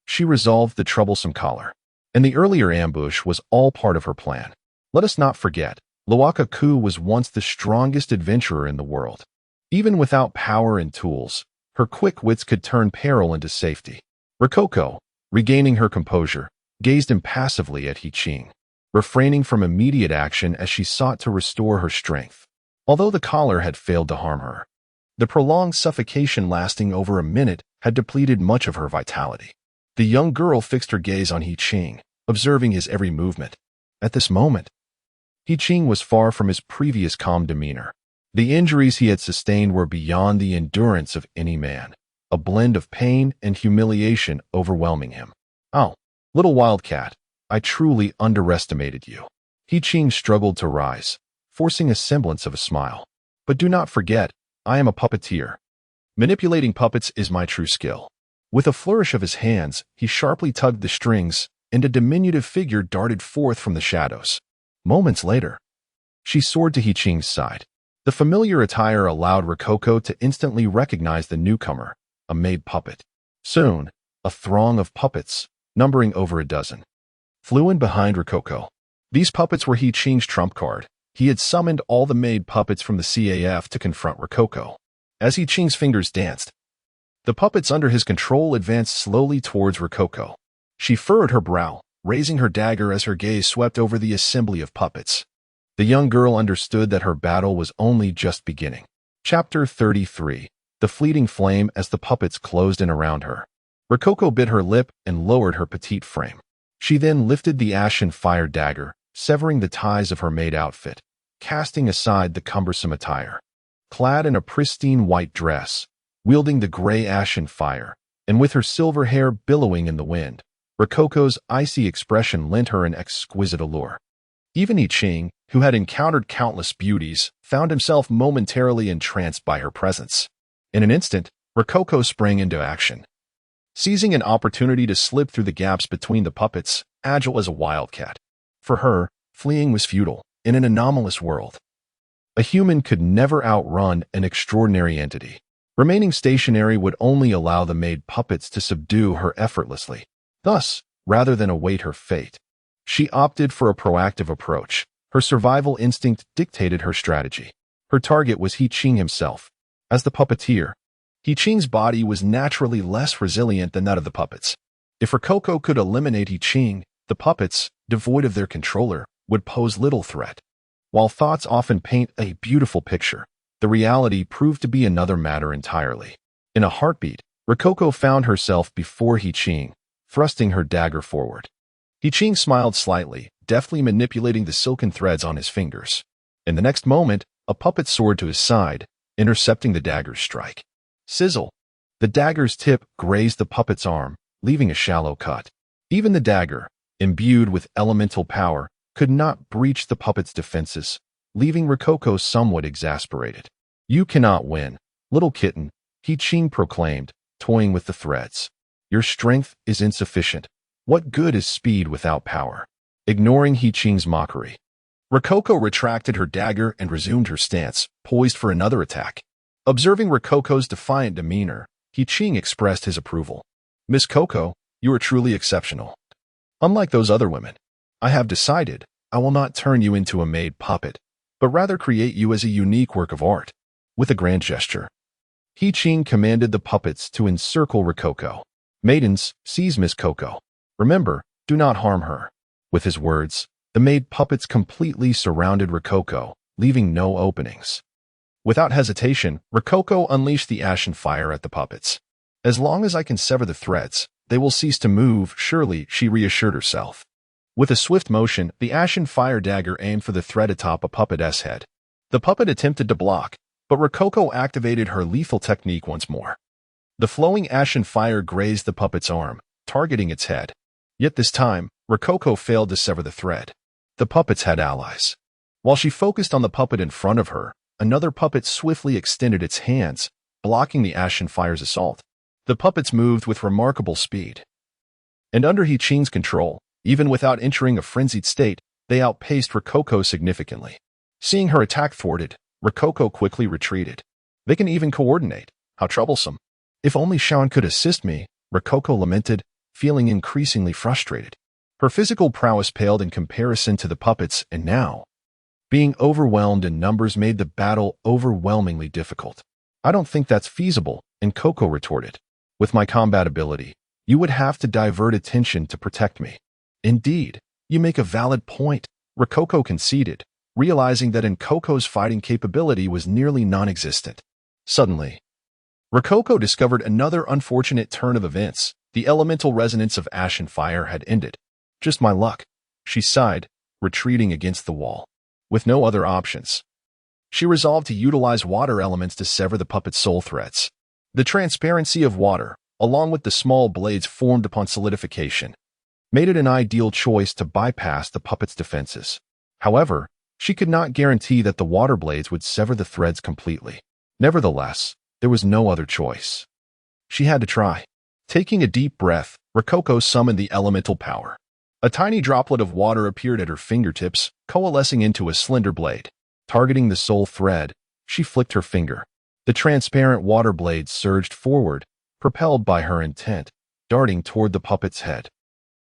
she resolved the troublesome collar. And the earlier ambush was all part of her plan. Let us not forget, Luokeke was once the strongest adventurer in the world. Even without power and tools, her quick wits could turn peril into safety. Rococo, regaining her composure, gazed impassively at He Ching, refraining from immediate action as she sought to restore her strength. Although the collar had failed to harm her, the prolonged suffocation lasting over a minute had depleted much of her vitality. The young girl fixed her gaze on He Ching, observing his every movement. At this moment, He-Ching was far from his previous calm demeanor. The injuries he had sustained were beyond the endurance of any man, a blend of pain and humiliation overwhelming him. "Oh, little wildcat, I truly underestimated you." He-Ching struggled to rise, forcing a semblance of a smile. "But do not forget, I am a puppeteer. Manipulating puppets is my true skill." With a flourish of his hands, he sharply tugged the strings, and a diminutive figure darted forth from the shadows. Moments later, she soared to He-Ching's side. The familiar attire allowed Rococo to instantly recognize the newcomer, a Maid puppet. Soon, a throng of puppets, numbering over a dozen, flew in behind Rococo. These puppets were He-Ching's trump card. He had summoned all the Maid puppets from the CAF to confront Rococo. As He-Ching's fingers danced, the puppets under his control advanced slowly towards Rococo. She furrowed her brow, raising her dagger as her gaze swept over the assembly of puppets. The young girl understood that her battle was only just beginning. Chapter 33. The fleeting flame. As the puppets closed in around her, Rococo bit her lip and lowered her petite frame. She then lifted the ashen fire dagger, severing the ties of her Maid outfit, casting aside the cumbersome attire. Clad in a pristine white dress, wielding the gray ashen fire, and with her silver hair billowing in the wind, Rococo's icy expression lent her an exquisite allure. Even He-Ching, who had encountered countless beauties, found himself momentarily entranced by her presence. In an instant, Rococo sprang into action, seizing an opportunity to slip through the gaps between the puppets, agile as a wildcat. For her, fleeing was futile. In an anomalous world, a human could never outrun an extraordinary entity. Remaining stationary would only allow the Maid puppets to subdue her effortlessly. Thus, rather than await her fate, she opted for a proactive approach. Her survival instinct dictated her strategy. Her target was He-Ching himself. As the puppeteer, He-Ching's body was naturally less resilient than that of the puppets. If Rococo could eliminate He-Ching, the puppets, devoid of their controller, would pose little threat. While thoughts often paint a beautiful picture, the reality proved to be another matter entirely. In a heartbeat, Rococo found herself before He-Ching, thrusting her dagger forward. He-Ching smiled slightly, deftly manipulating the silken threads on his fingers. In the next moment, a puppet soared to his side, intercepting the dagger's strike. Sizzle! The dagger's tip grazed the puppet's arm, leaving a shallow cut. Even the dagger, imbued with elemental power, could not breach the puppet's defenses, leaving Rococo somewhat exasperated. "You cannot win, little kitten," He-Ching proclaimed, toying with the threads. "Your strength is insufficient. What good is speed without power?" Ignoring He-Ching's mockery, Rococo retracted her dagger and resumed her stance, poised for another attack. Observing Rococo's defiant demeanor, He-Ching expressed his approval. "Miss Coco, you are truly exceptional. Unlike those other women, I have decided I will not turn you into a Maid puppet, but rather create you as a unique work of art." With a grand gesture, He-Ching commanded the puppets to encircle Rococo. "Maidens, seize Miss Coco. Remember, do not harm her." With his words, the Maid puppets completely surrounded Rococo, leaving no openings. Without hesitation, Rococo unleashed the ashen fire at the puppets. "As long as I can sever the threads, they will cease to move, surely," she reassured herself. With a swift motion, the ashen fire dagger aimed for the thread atop a puppet's head. The puppet attempted to block, but Rococo activated her lethal technique once more. The flowing ashen fire grazed the puppet's arm, targeting its head. Yet this time, Rococo failed to sever the thread. The puppets had allies. While she focused on the puppet in front of her, another puppet swiftly extended its hands, blocking the ashen fire's assault. The puppets moved with remarkable speed. And under He-Ching's control, even without entering a frenzied state, they outpaced Rococo significantly. Seeing her attack thwarted, Rococo quickly retreated. "They can even coordinate. How troublesome. If only Shaun could assist me," Rococo lamented, feeling increasingly frustrated. Her physical prowess paled in comparison to the puppets, and now, being overwhelmed in numbers made the battle overwhelmingly difficult. "I don't think that's feasible," Coco retorted. "With my combat ability, you would have to divert attention to protect me." "Indeed, you make a valid point," Rococo conceded, realizing that Coco's fighting capability was nearly non-existent. Suddenly, Rococo discovered another unfortunate turn of events. The elemental resonance of ashen fire had ended. "Just my luck," she sighed, retreating against the wall. With no other options, she resolved to utilize water elements to sever the puppet's soul threads. The transparency of water, along with the small blades formed upon solidification, made it an ideal choice to bypass the puppet's defenses. However, she could not guarantee that the water blades would sever the threads completely. Nevertheless, there was no other choice. She had to try. Taking a deep breath, Rococo summoned the elemental power. A tiny droplet of water appeared at her fingertips, coalescing into a slender blade. Targeting the soul thread, she flicked her finger. The transparent water blade surged forward, propelled by her intent, darting toward the puppet's head.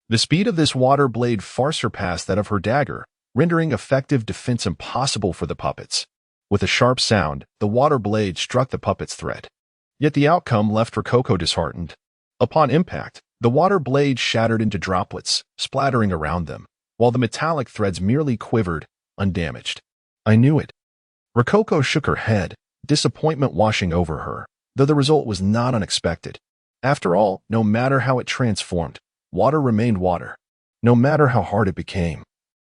The speed of this water blade far surpassed that of her dagger, rendering effective defense impossible for the puppets. With a sharp sound, the water blade struck the puppet's thread. Yet the outcome left Rococo disheartened. Upon impact, the water blade shattered into droplets, splattering around them, while the metallic threads merely quivered, undamaged. I knew it. Rococo shook her head, disappointment washing over her, though the result was not unexpected. After all, no matter how it transformed, water remained water. No matter how hard it became,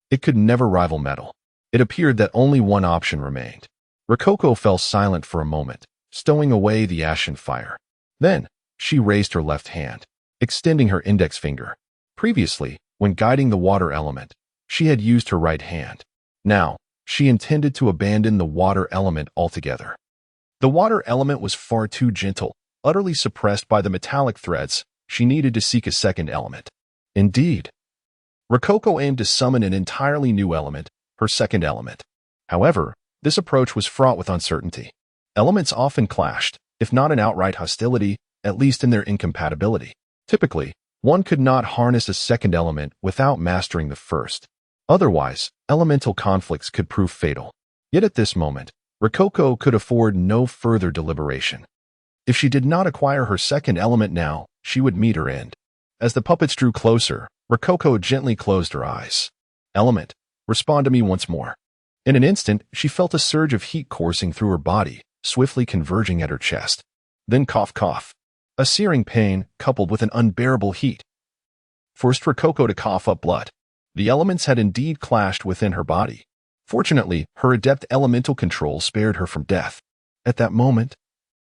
it could never rival metal. It appeared that only one option remained. Rococo fell silent for a moment, stowing away the ashen fire. Then, she raised her left hand, extending her index finger. Previously, when guiding the water element, she had used her right hand. Now, she intended to abandon the water element altogether. The water element was far too gentle, utterly suppressed by the metallic threads. She needed to seek a second element. Indeed, Rococo aimed to summon an entirely new element, her second element. However, this approach was fraught with uncertainty. Elements often clashed, if not in outright hostility, at least in their incompatibility. Typically, one could not harness a second element without mastering the first. Otherwise, elemental conflicts could prove fatal. Yet at this moment, Rococo could afford no further deliberation. If she did not acquire her second element now, she would meet her end. As the puppets drew closer, Rococo gently closed her eyes. Element, respond to me once more. In an instant, she felt a surge of heat coursing through her body, swiftly converging at her chest. Then cough cough. A searing pain, coupled with an unbearable heat, forced Rococo to cough up blood. The elements had indeed clashed within her body. Fortunately, her adept elemental control spared her from death. At that moment,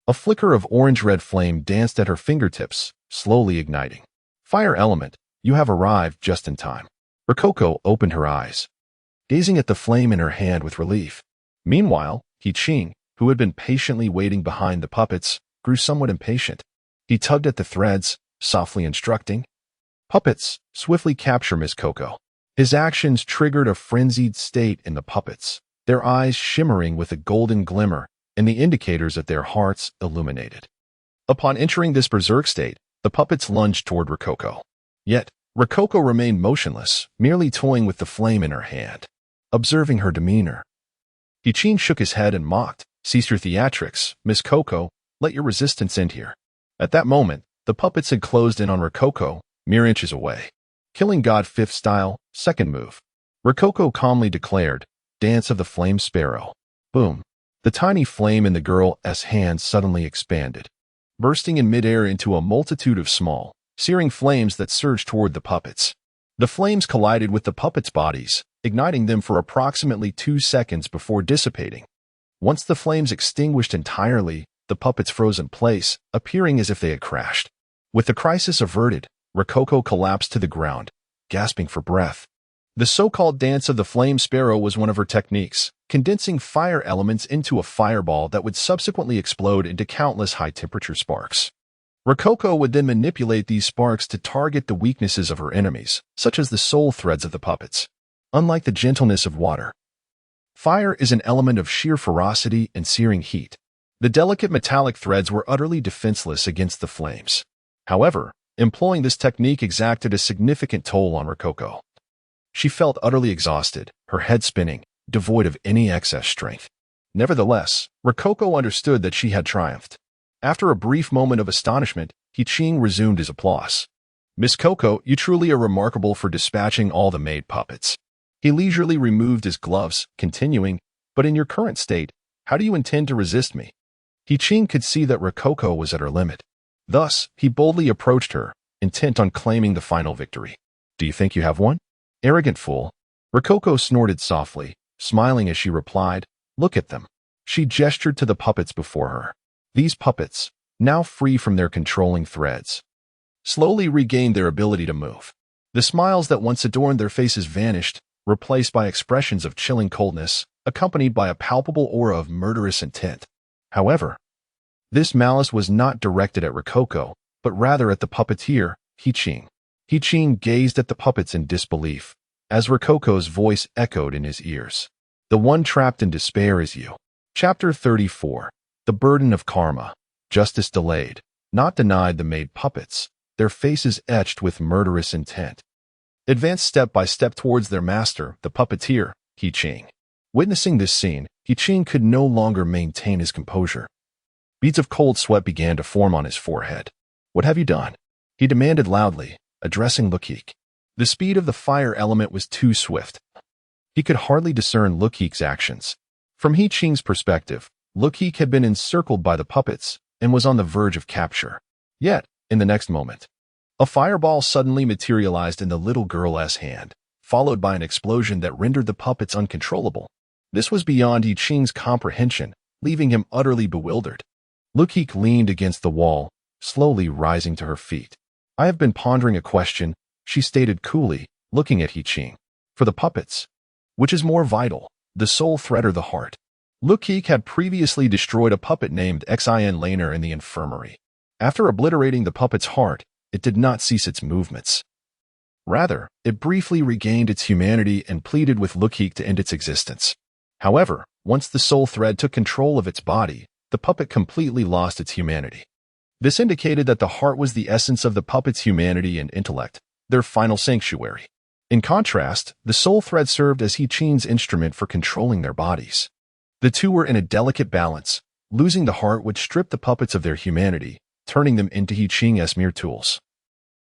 a flicker of orange-red flame danced at her fingertips, slowly igniting. Fire element, you have arrived just in time. Rococo opened her eyes, gazing at the flame in her hand with relief. Meanwhile, Qing, who had been patiently waiting behind the puppets, grew somewhat impatient. He tugged at the threads, softly instructing, "Puppets, swiftly capture Miss Coco." His actions triggered a frenzied state in the puppets, their eyes shimmering with a golden glimmer and the indicators of their hearts illuminated. Upon entering this berserk state, the puppets lunged toward Rococo. Yet, Rococo remained motionless, merely toying with the flame in her hand. Observing her demeanor, Qing shook his head and mocked, "Cease your theatrics, Miss Coco, let your resistance end here." At that moment, the puppets had closed in on Rococo, mere inches away. Killing God 5th style, second move. Rococo calmly declared, "Dance of the Flame Sparrow." Boom. The tiny flame in the girl's hand suddenly expanded, bursting in midair into a multitude of small, searing flames that surged toward the puppets. The flames collided with the puppets' bodies, igniting them for approximately 2 seconds before dissipating. Once the flames extinguished entirely, the puppets froze in place, appearing as if they had crashed. With the crisis averted, Rococo collapsed to the ground, gasping for breath. The so-called dance of the flame sparrow was one of her techniques, condensing fire elements into a fireball that would subsequently explode into countless high-temperature sparks. Rococo would then manipulate these sparks to target the weaknesses of her enemies, such as the soul threads of the puppets. Unlike the gentleness of water, fire is an element of sheer ferocity and searing heat. The delicate metallic threads were utterly defenseless against the flames. However, employing this technique exacted a significant toll on Rococo. She felt utterly exhausted, her head spinning, devoid of any excess strength. Nevertheless, Rococo understood that she had triumphed. After a brief moment of astonishment, Qing resumed his applause. "Miss Coco, you truly are remarkable for dispatching all the Maid puppets." He leisurely removed his gloves, continuing, "But in your current state, how do you intend to resist me?" Qing could see that Rococo was at her limit. Thus, he boldly approached her, intent on claiming the final victory. "Do you think you have won?" "Arrogant fool." Rococo snorted softly, smiling as she replied, "Look at them." She gestured to the puppets before her. These puppets, now free from their controlling threads, slowly regained their ability to move. The smiles that once adorned their faces vanished, replaced by expressions of chilling coldness, accompanied by a palpable aura of murderous intent. However, this malice was not directed at Rococo, but rather at the puppeteer, Hiching. Hiching gazed at the puppets in disbelief, as Rococo's voice echoed in his ears. "The one trapped in despair is you." Chapter 34. The Burden of Karma. Justice delayed, not denied the Maid puppets, their faces etched with murderous intent. Advanced step by step towards their master, the puppeteer, Hiching. Witnessing this scene, Hiching could no longer maintain his composure. Beads of cold sweat began to form on his forehead. "What have you done?" he demanded loudly, addressing Luokeke. The speed of the fire element was too swift. He could hardly discern Luokeke's actions. From Hiching's perspective, Luokeke had been encircled by the puppets and was on the verge of capture. Yet, in the next moment, a fireball suddenly materialized in the little girl's hand, followed by an explosion that rendered the puppets uncontrollable. This was beyond Hiching's comprehension, leaving him utterly bewildered. Luokeke leaned against the wall, slowly rising to her feet. "I have been pondering a question," she stated coolly, looking at Hiching. "For the puppets, which is more vital, the soul thread or the heart?" Luokeke had previously destroyed a puppet named Xin Laner in the infirmary. After obliterating the puppet's heart, it did not cease its movements. Rather, it briefly regained its humanity and pleaded with Luokeke to end its existence. However, once the soul thread took control of its body, the puppet completely lost its humanity. This indicated that the heart was the essence of the puppet's humanity and intellect, their final sanctuary. In contrast, the soul thread served as Hiching's instrument for controlling their bodies. The two were in a delicate balance. Losing the heart would strip the puppets of their humanity, turning them into Hiching's mere tools.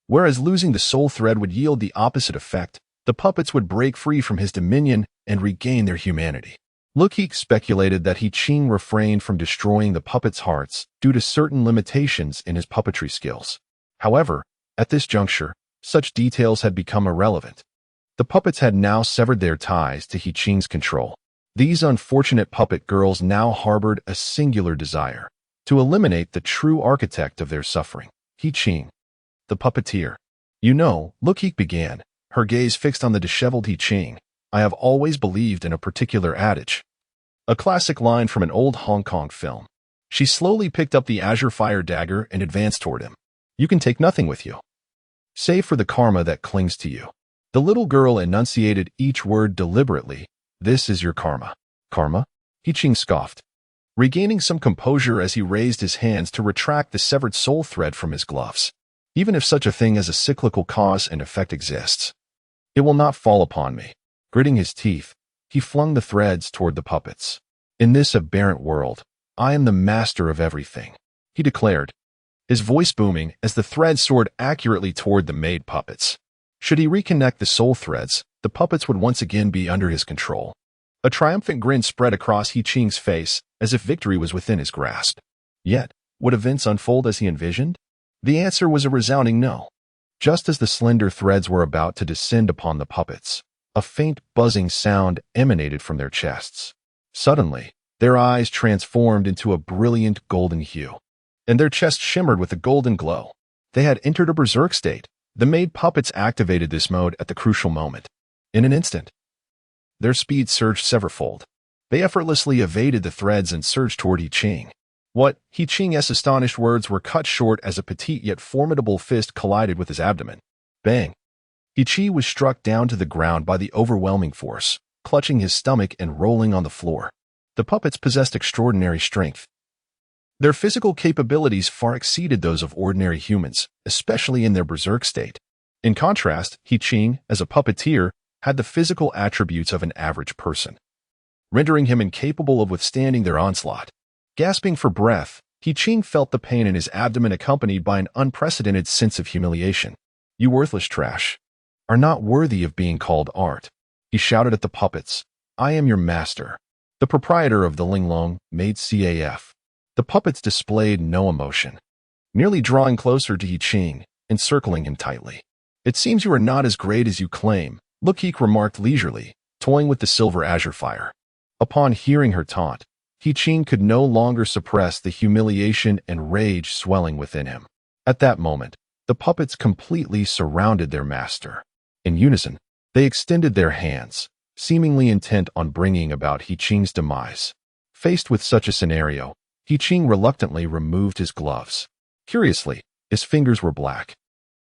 Whereas losing the soul thread would yield the opposite effect, the puppets would break free from his dominion and regain their humanity. Luokeke speculated that Hiching refrained from destroying the puppets' hearts due to certain limitations in his puppetry skills. However, at this juncture, such details had become irrelevant. The puppets had now severed their ties to Hiching's control. These unfortunate puppet girls now harbored a singular desire: to eliminate the true architect of their suffering, Hiching, the puppeteer. "You know," Luokeke began, her gaze fixed on the disheveled Hiching, "I have always believed in a particular adage." A classic line from an old Hong Kong film. She slowly picked up the azure fire dagger and advanced toward him. "You can take nothing with you, save for the karma that clings to you." The little girl enunciated each word deliberately. "This is your karma." "Karma?" Hiching scoffed, regaining some composure as he raised his hands to retract the severed soul thread from his gloves. "Even if such a thing as a cyclical cause and effect exists, it will not fall upon me." Gritting his teeth, he flung the threads toward the puppets. "In this aberrant world, I am the master of everything," he declared, his voice booming as the threads soared accurately toward the Maid puppets. Should he reconnect the soul threads, the puppets would once again be under his control. A triumphant grin spread across Hiching's face, as if victory was within his grasp. Yet, would events unfold as he envisioned? The answer was a resounding no. Just as the slender threads were about to descend upon the puppets, a faint buzzing sound emanated from their chests. Suddenly, their eyes transformed into a brilliant golden hue, and their chests shimmered with a golden glow. They had entered a berserk state. The Maid puppets activated this mode at the crucial moment. In an instant, their speed surged severfold. They effortlessly evaded the threads and surged toward Hiching. What? Hiching's astonished words were cut short as a petite yet formidable fist collided with his abdomen. Bang! Hiching was struck down to the ground by the overwhelming force, clutching his stomach and rolling on the floor. The puppets possessed extraordinary strength. Their physical capabilities far exceeded those of ordinary humans, especially in their berserk state. In contrast, Hiching, as a puppeteer, had the physical attributes of an average person, rendering him incapable of withstanding their onslaught. Gasping for breath, Hiching felt the pain in his abdomen accompanied by an unprecedented sense of humiliation. "You worthless trash are not worthy of being called art," he shouted at the puppets. "I am your master, the proprietor of the Linglong, Maid CAF." The puppets displayed no emotion, merely drawing closer to Hiching, encircling him tightly. "It seems you are not as great as you claim," Luokeke remarked leisurely, toying with the silver azure fire. Upon hearing her taunt, He Ching could no longer suppress the humiliation and rage swelling within him. At that moment, the puppets completely surrounded their master. In unison, they extended their hands, seemingly intent on bringing about He Ching's demise. Faced with such a scenario, He Ching reluctantly removed his gloves. Curiously, his fingers were black,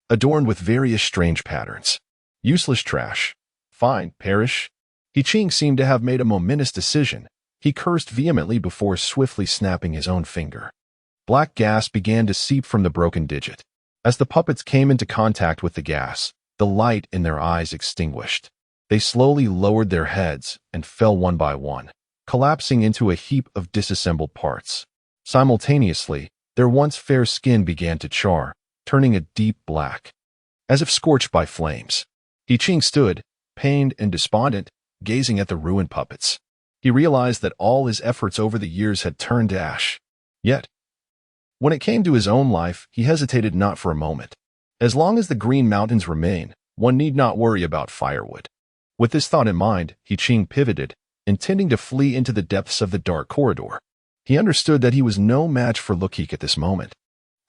adorned with various strange patterns. Useless trash. Fine, perish. He Ching seemed to have made a momentous decision. He cursed vehemently before swiftly snapping his own finger. Black gas began to seep from the broken digit. As the puppets came into contact with the gas, the light in their eyes extinguished. They slowly lowered their heads and fell one by one, collapsing into a heap of disassembled parts. Simultaneously, their once fair skin began to char, turning a deep black, as if scorched by flames. He Ching stood, pained and despondent, gazing at the ruined puppets. He realized that all his efforts over the years had turned to ash. Yet, when it came to his own life, he hesitated not for a moment. As long as the Green Mountains remain, one need not worry about firewood. With this thought in mind, He Ching pivoted, intending to flee into the depths of the dark corridor. He understood that he was no match for Luokeke at this moment.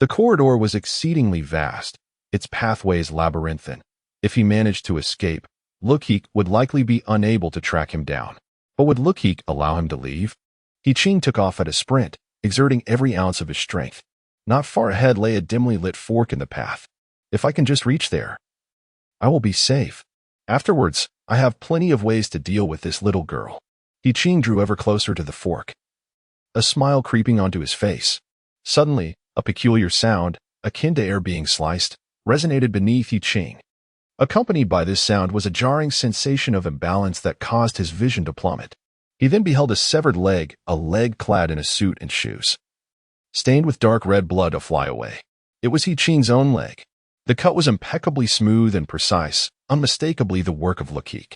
The corridor was exceedingly vast, its pathways labyrinthine. If he managed to escape, Luokeke would likely be unable to track him down. But would Luokeke allow him to leave? He Ching took off at a sprint, exerting every ounce of his strength. Not far ahead lay a dimly lit fork in the path. If I can just reach there, I will be safe. Afterwards, I have plenty of ways to deal with this little girl. He Ching drew ever closer to the fork, a smile creeping onto his face. Suddenly, a peculiar sound, akin to air being sliced, resonated beneath He Ching. Accompanied by this sound was a jarring sensation of imbalance that caused his vision to plummet. He then beheld a severed leg, a leg clad in a suit and shoes, stained with dark red blood, to fly away. It was He Ching's own leg. The cut was impeccably smooth and precise, unmistakably the work of Luokeke.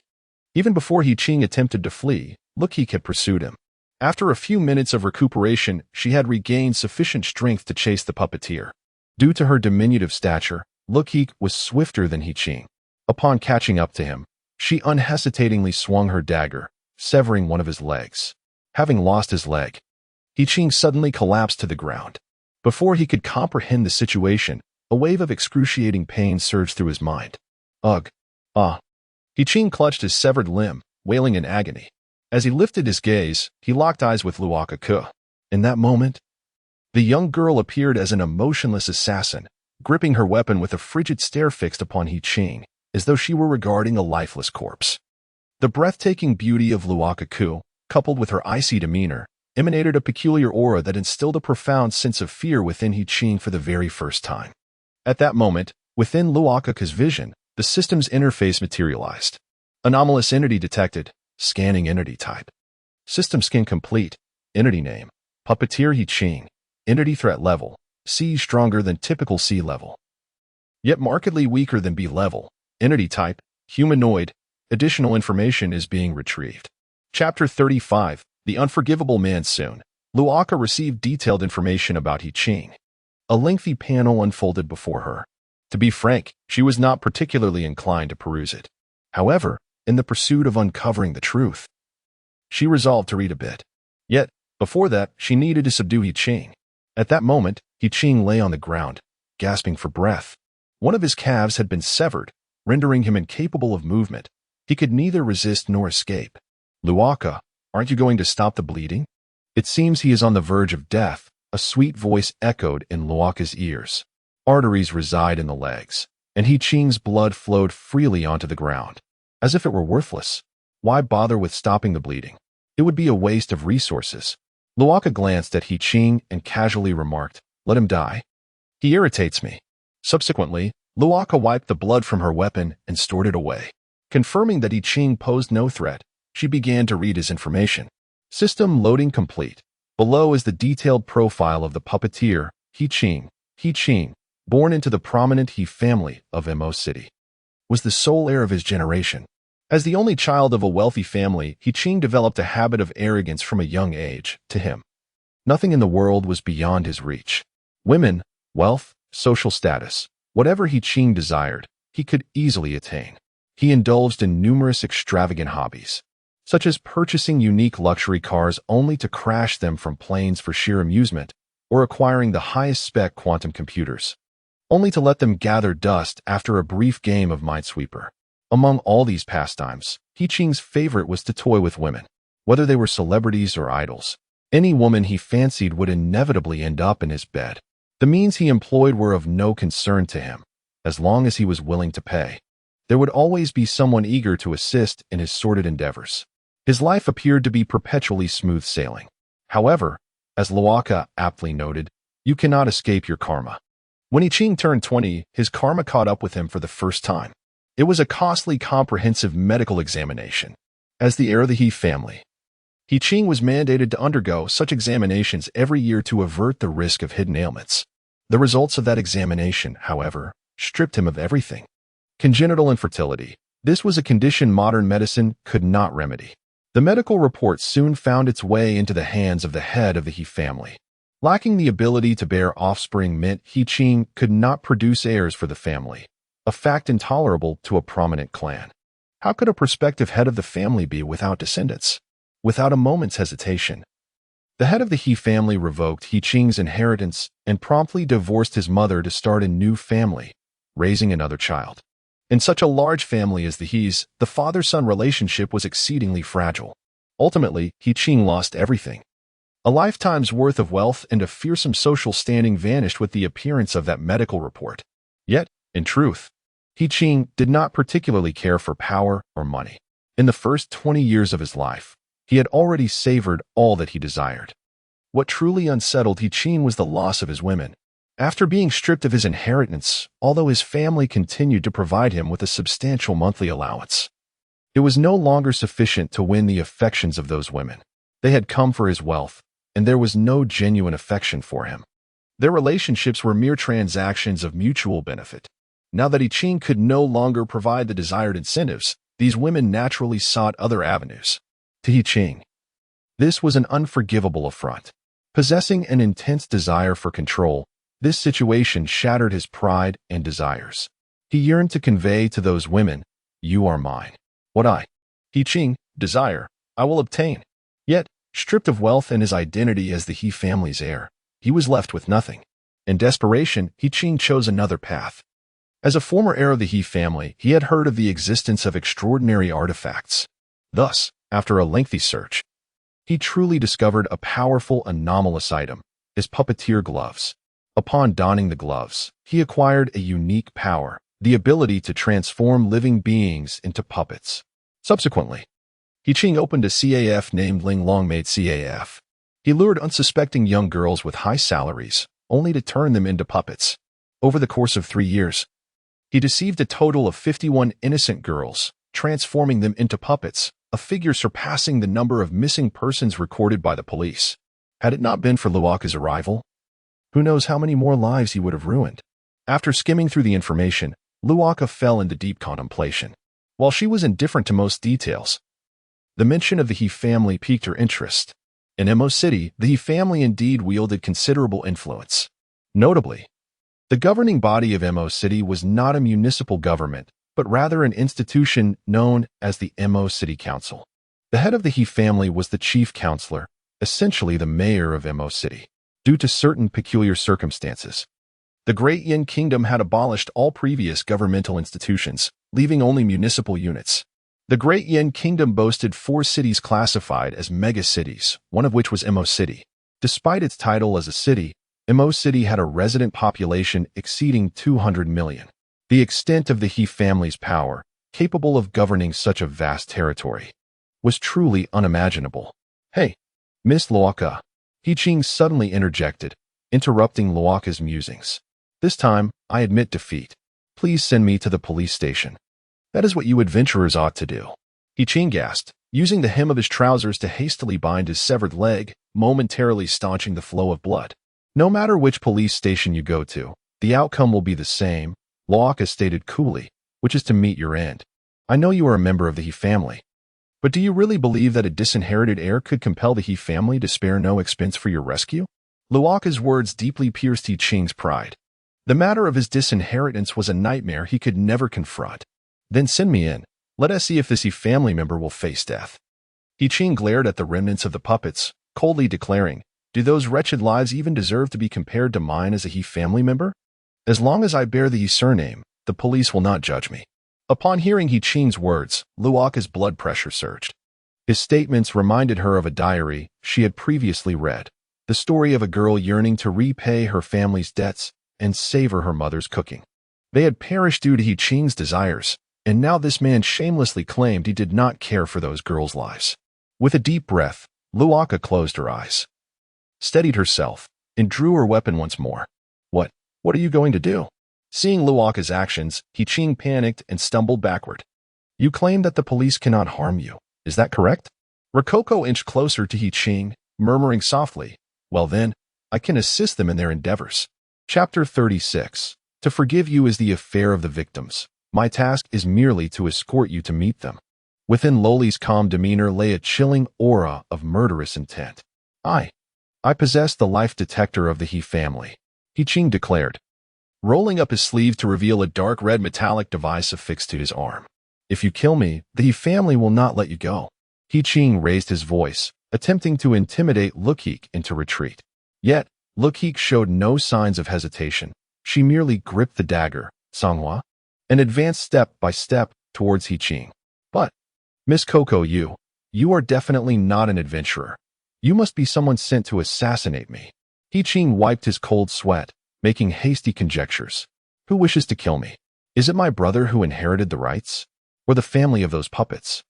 Even before He Ching attempted to flee, Luokeke had pursued him. After a few minutes of recuperation, she had regained sufficient strength to chase the puppeteer. Due to her diminutive stature, Luokeke was swifter than He Ching. Upon catching up to him, she unhesitatingly swung her dagger, severing one of his legs. Having lost his leg, He Ching suddenly collapsed to the ground. Before he could comprehend the situation, a wave of excruciating pain surged through his mind. Ugh! Ah! He Ching clutched his severed limb, wailing in agony. As he lifted his gaze, he locked eyes with Luokeke. In that moment, the young girl appeared as an emotionless assassin, gripping her weapon with a frigid stare fixed upon He Ching, as though she were regarding a lifeless corpse. The breathtaking beauty of Luokeke, coupled with her icy demeanor, emanated a peculiar aura that instilled a profound sense of fear within He Ching for the very first time. At that moment, within Luokeke's vision, the system's interface materialized. Anomalous entity detected. Scanning entity type. System scan complete. Entity name. Puppeteer He Ching. Entity threat level. C stronger than typical C level, yet markedly weaker than B level. Entity type. Humanoid. Additional information is being retrieved. Chapter 35. The Unforgivable Man. Soon, Luokeke received detailed information about He Ching. A lengthy panel unfolded before her. To be frank, she was not particularly inclined to peruse it. However, in the pursuit of uncovering the truth, she resolved to read a bit. Yet, before that, she needed to subdue He Ching. At that moment, He Ching lay on the ground, gasping for breath. One of his calves had been severed, rendering him incapable of movement. He could neither resist nor escape. Luokeke, aren't you going to stop the bleeding? It seems he is on the verge of death, a sweet voice echoed in Luokeke's ears. Arteries reside in the legs, and He Ching's blood flowed freely onto the ground. As if it were worthless. Why bother with stopping the bleeding? It would be a waste of resources. Luokeke glanced at He Ching and casually remarked, "Let him die. He irritates me." Subsequently, Luokeke wiped the blood from her weapon and stored it away. Confirming that He Ching posed no threat, she began to read his information. System loading complete. Below is the detailed profile of the puppeteer, He Ching. He Ching, born into the prominent He family of Mo City, was the sole heir of his generation. As the only child of a wealthy family, He Ching developed a habit of arrogance from a young age. To him, nothing in the world was beyond his reach. Women, wealth, social status, whatever He Ching desired, he could easily attain. He indulged in numerous extravagant hobbies. such as purchasing unique luxury cars only to crash them from planes for sheer amusement, or acquiring the highest-spec quantum computers, only to let them gather dust after a brief game of Minesweeper. Among all these pastimes, He Qing's favorite was to toy with women. Whether they were celebrities or idols, any woman he fancied would inevitably end up in his bed. The means he employed were of no concern to him, as long as he was willing to pay. There would always be someone eager to assist in his sordid endeavors. His life appeared to be perpetually smooth sailing. However, as Luokeke aptly noted, you cannot escape your karma. When He Qing turned 20, his karma caught up with him for the first time. It was a costly, comprehensive medical examination. As the heir of the He family, He Qing was mandated to undergo such examinations every year to avert the risk of hidden ailments. The results of that examination, however, stripped him of everything. Congenital infertility. This was a condition modern medicine could not remedy. The medical report soon found its way into the hands of the head of the He family. Lacking the ability to bear offspring meant He Qing could not produce heirs for the family, a fact intolerable to a prominent clan. How could a prospective head of the family be without descendants? Without a moment's hesitation, the head of the He family revoked He Qing's inheritance and promptly divorced his mother to start a new family, raising another child. In such a large family as the He's, the father-son relationship was exceedingly fragile. Ultimately, He Qing lost everything. A lifetime's worth of wealth and a fearsome social standing vanished with the appearance of that medical report. Yet, in truth, He Qing did not particularly care for power or money. In the first 20 years of his life, he had already savored all that he desired. What truly unsettled He Qing was the loss of his women. After being stripped of his inheritance, although his family continued to provide him with a substantial monthly allowance, it was no longer sufficient to win the affections of those women. They had come for his wealth, and there was no genuine affection for him. Their relationships were mere transactions of mutual benefit. Now that He Qing could no longer provide the desired incentives, these women naturally sought other avenues. To He Qing, this was an unforgivable affront. Possessing an intense desire for control, this situation shattered his pride and desires. He yearned to convey to those women, "You are mine. What I, He Qing, desire, I will obtain." Yet, stripped of wealth and his identity as the He family's heir, he was left with nothing. In desperation, He Qing chose another path. As a former heir of the He family, he had heard of the existence of extraordinary artifacts. Thus, after a lengthy search, he truly discovered a powerful anomalous item, his puppeteer gloves. Upon donning the gloves, he acquired a unique power, the ability to transform living beings into puppets. Subsequently, He Qing opened a CAF named Linglong Maid CAF. He lured unsuspecting young girls with high salaries, only to turn them into puppets. Over the course of 3 years, he deceived a total of 51 innocent girls, transforming them into puppets, a figure surpassing the number of missing persons recorded by the police. Had it not been for Luoke's arrival, who knows how many more lives he would have ruined. After skimming through the information, Luokeke fell into deep contemplation. While she was indifferent to most details, the mention of the He family piqued her interest. In Mo City, the He family indeed wielded considerable influence. Notably, the governing body of Mo City was not a municipal government, but rather an institution known as the Mo City Council. The head of the He family was the chief counselor, essentially the mayor of Mo City. Due to certain peculiar circumstances, the Great Yin Kingdom had abolished all previous governmental institutions, leaving only municipal units. The Great Yin Kingdom boasted 4 cities classified as megacities, one of which was Mo City. Despite its title as a city, Mo City had a resident population exceeding 200 million. The extent of the He family's power, capable of governing such a vast territory, was truly unimaginable. "Hey, Miss Luokeke," He Qing suddenly interjected, interrupting Luoke's musings. "This time, I admit defeat. Please send me to the police station. That is what you adventurers ought to do." He Qing gasped, using the hem of his trousers to hastily bind his severed leg, momentarily staunching the flow of blood. "No matter which police station you go to, the outcome will be the same," Luokeke stated coolly, "which is to meet your end. I know you are a member of the He family, but do you really believe that a disinherited heir could compel the He family to spare no expense for your rescue?" Luoke's words deeply pierced He Qing's pride. The matter of his disinheritance was a nightmare he could never confront. "Then send me in. Let us see if this He family member will face death." He Ching glared at the remnants of the puppets, coldly declaring, "Do those wretched lives even deserve to be compared to mine as a he family member? As long as I bear the he surname, the police will not judge me." Upon hearing He Ching's words, Luoke's blood pressure surged. His statements reminded her of a diary she had previously read, the story of a girl yearning to repay her family's debts and savor her mother's cooking. They had perished due to He Ching's desires, and now this man shamelessly claimed he did not care for those girls' lives. With a deep breath, Luoke closed her eyes, steadied herself, and drew her weapon once more. What are you going to do?" Seeing Luoke's actions, He Ching panicked and stumbled backward. "You claim that the police cannot harm you. Is that correct?" Rococo inched closer to He Ching, murmuring softly, "Well then, I can assist them in their endeavors." Chapter 36. To forgive you is the affair of the victims. My task is merely to escort you to meet them. Within Loli's calm demeanor lay a chilling aura of murderous intent. I possess the life detector of the He family," He Ching declared, rolling up his sleeve to reveal a dark red metallic device affixed to his arm. "If you kill me, the He family will not let you go." He Ching raised his voice, attempting to intimidate Luokeke into retreat. Yet, Luokeke showed no signs of hesitation. She merely gripped the dagger, Songhua, and advanced step by step towards He Ching. "But, Miss Coco, you are definitely not an adventurer. You must be someone sent to assassinate me." He Ching wiped his cold sweat, making hasty conjectures. "Who wishes to kill me? Is it my brother who inherited the rights? Or the family of those puppets?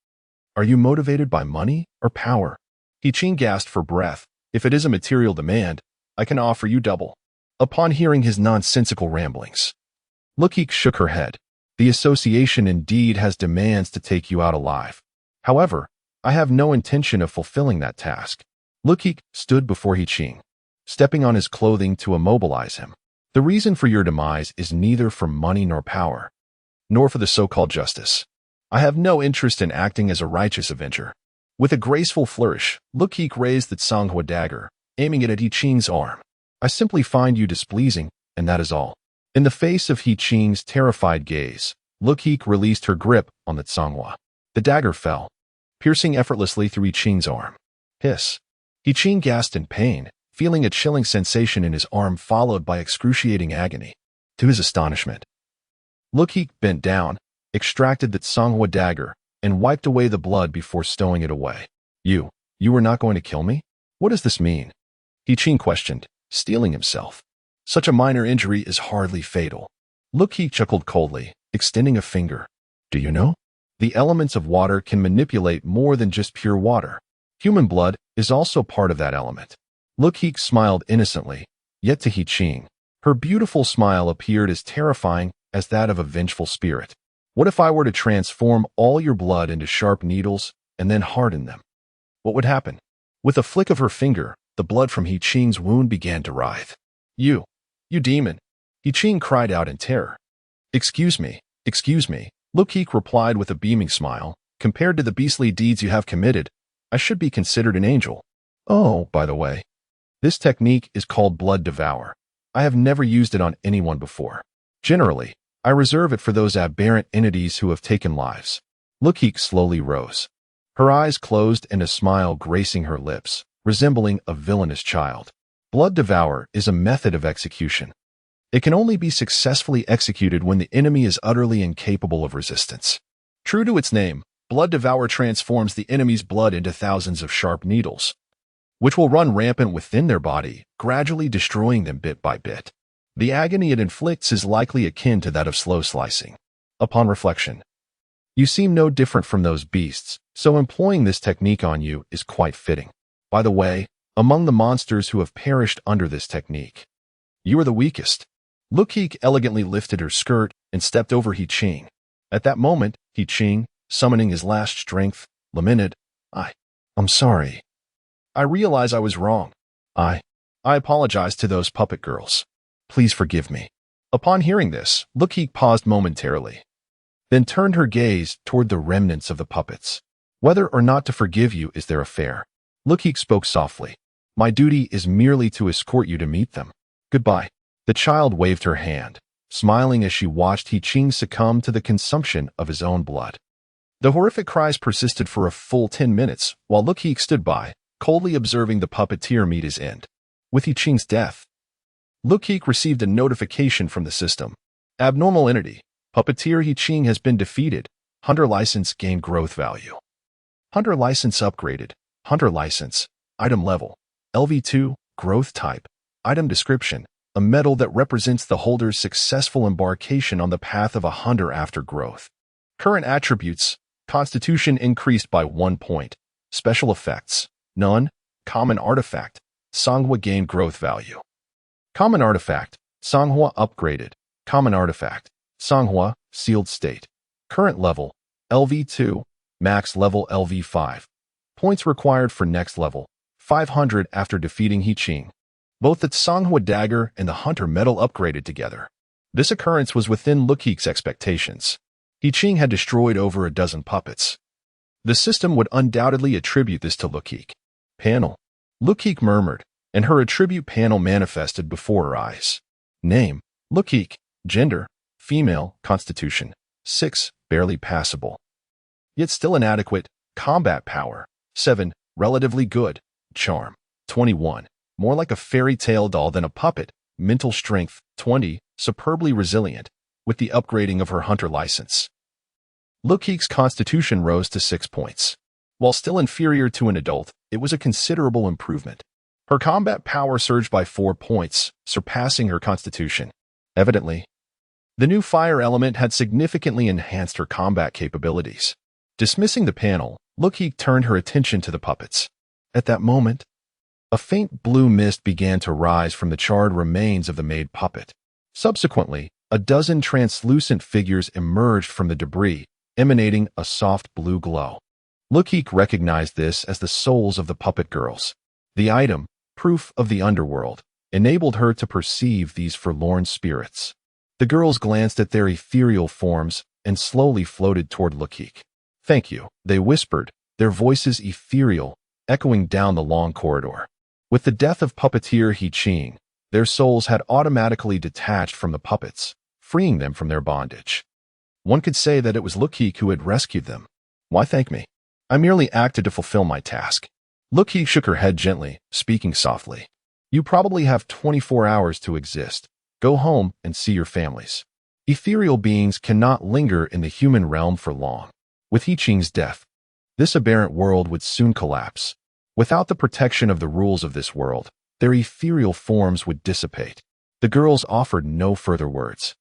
Are you motivated by money or power?" He Ching gasped for breath. "If it is a material demand, I can offer you double." Upon hearing his nonsensical ramblings, Luokeke shook her head. "The association indeed has demands to take you out alive. However, I have no intention of fulfilling that task." Luokeke stood before He Ching, stepping on his clothing to immobilize him. "The reason for your demise is neither for money nor power, nor for the so-called justice. I have no interest in acting as a righteous avenger." With a graceful flourish, Luokeke raised the Songhua dagger, aiming it at He Ching's arm. "I simply find you displeasing, and that is all." In the face of He Ching's terrified gaze, Luokeke released her grip on the Songhua. The dagger fell, piercing effortlessly through He Ching's arm. Hiss. He Ching gasped in pain, feeling a chilling sensation in his arm followed by excruciating agony. To his astonishment, Luokeke bent down, extracted the Songhua dagger, and wiped away the blood before stowing it away. You were not going to kill me? What does this mean?" He Ching questioned, steeling himself. "Such a minor injury is hardly fatal." Luokeke chuckled coldly, extending a finger. "Do you know? The elements of water can manipulate more than just pure water. Human blood is also part of that element." Luokeke smiled innocently, yet to He Ching, her beautiful smile appeared as terrifying as that of a vengeful spirit. "What if I were to transform all your blood into sharp needles and then harden them? What would happen?" With a flick of her finger, the blood from He Ching's wound began to writhe. You demon!" He Ching cried out in terror. Excuse me, Luokeke replied with a beaming smile. "Compared to the beastly deeds you have committed, I should be considered an angel. Oh, by the way, this technique is called Blood Devour. I have never used it on anyone before. Generally, I reserve it for those aberrant entities who have taken lives." Luokeke slowly rose, her eyes closed and a smile gracing her lips, resembling a villainous child. Blood Devour is a method of execution. It can only be successfully executed when the enemy is utterly incapable of resistance. True to its name, Blood Devour transforms the enemy's blood into thousands of sharp needles, which will run rampant within their body, gradually destroying them bit by bit. The agony it inflicts is likely akin to that of slow slicing. Upon reflection, you seem no different from those beasts, so employing this technique on you is quite fitting. By the way, among the monsters who have perished under this technique, you are the weakest." Luokeke elegantly lifted her skirt and stepped over He Ching. At that moment, He Ching, summoning his last strength, lamented, I'm sorry. I realize I was wrong. I apologize to those puppet girls. Please forgive me." Upon hearing this, Luokeke paused momentarily, then turned her gaze toward the remnants of the puppets. "Whether or not to forgive you is their affair." Luokeke spoke softly. "My duty is merely to escort you to meet them. Goodbye." The child waved her hand, smiling as she watched He Ching succumb to the consumption of his own blood. The horrific cries persisted for a full 10 minutes, while Luokeke stood by, coldly observing the puppeteer meet his end. With Yiqing's death, Luokeke received a notification from the system. Abnormal entity. Puppeteer Yiqing has been defeated. Hunter license gained growth value. Hunter license upgraded. Hunter license. Item level. LV2. Growth type. Item description. A medal that represents the holder's successful embarkation on the path of a hunter after growth. Current attributes. Constitution increased by 1 point. Special effects. None. Common artifact. Songhua gained growth value. Common artifact. Songhua upgraded. Common artifact. Songhua, sealed state. Current level. LV2. Max level LV5. Points required for next level. 500 after defeating Yiqing. Both the Songhua dagger and the hunter medal upgraded together. This occurrence was within Luokeke's expectations. Yiqing had destroyed over a dozen puppets. The system would undoubtedly attribute this to Luokeke. Panel. Luokeke murmured, and her attribute panel manifested before her eyes. Name. Luokeke. Gender. Female. Constitution. 6. Barely passable. Yet still inadequate. Combat power. 7. Relatively good. Charm. 21. More like a fairy tale doll than a puppet. Mental strength. 20. Superbly resilient. With the upgrading of her hunter license, Luokeke's constitution rose to 6 points. While still inferior to an adult, it was a considerable improvement. Her combat power surged by 4 points, surpassing her constitution. Evidently, the new fire element had significantly enhanced her combat capabilities. Dismissing the panel, Luokeke turned her attention to the puppets. At that moment, a faint blue mist began to rise from the charred remains of the Maid puppet. Subsequently, a dozen translucent figures emerged from the debris, emanating a soft blue glow. Luokeke recognized this as the souls of the puppet girls. The item, proof of the underworld, enabled her to perceive these forlorn spirits. The girls glanced at their ethereal forms and slowly floated toward Luokeke. "Thank you," they whispered, their voices ethereal, echoing down the long corridor. With the death of puppeteer Yiqing, their souls had automatically detached from the puppets, freeing them from their bondage. One could say that it was Luokeke who had rescued them. "Why thank me? I merely acted to fulfill my task." Luokeke shook her head gently, speaking softly. "You probably have 24 hours to exist. Go home and see your families. Ethereal beings cannot linger in the human realm for long. With Yiqing's death, this aberrant world would soon collapse. Without the protection of the rules of this world, their ethereal forms would dissipate." The girls offered no further words.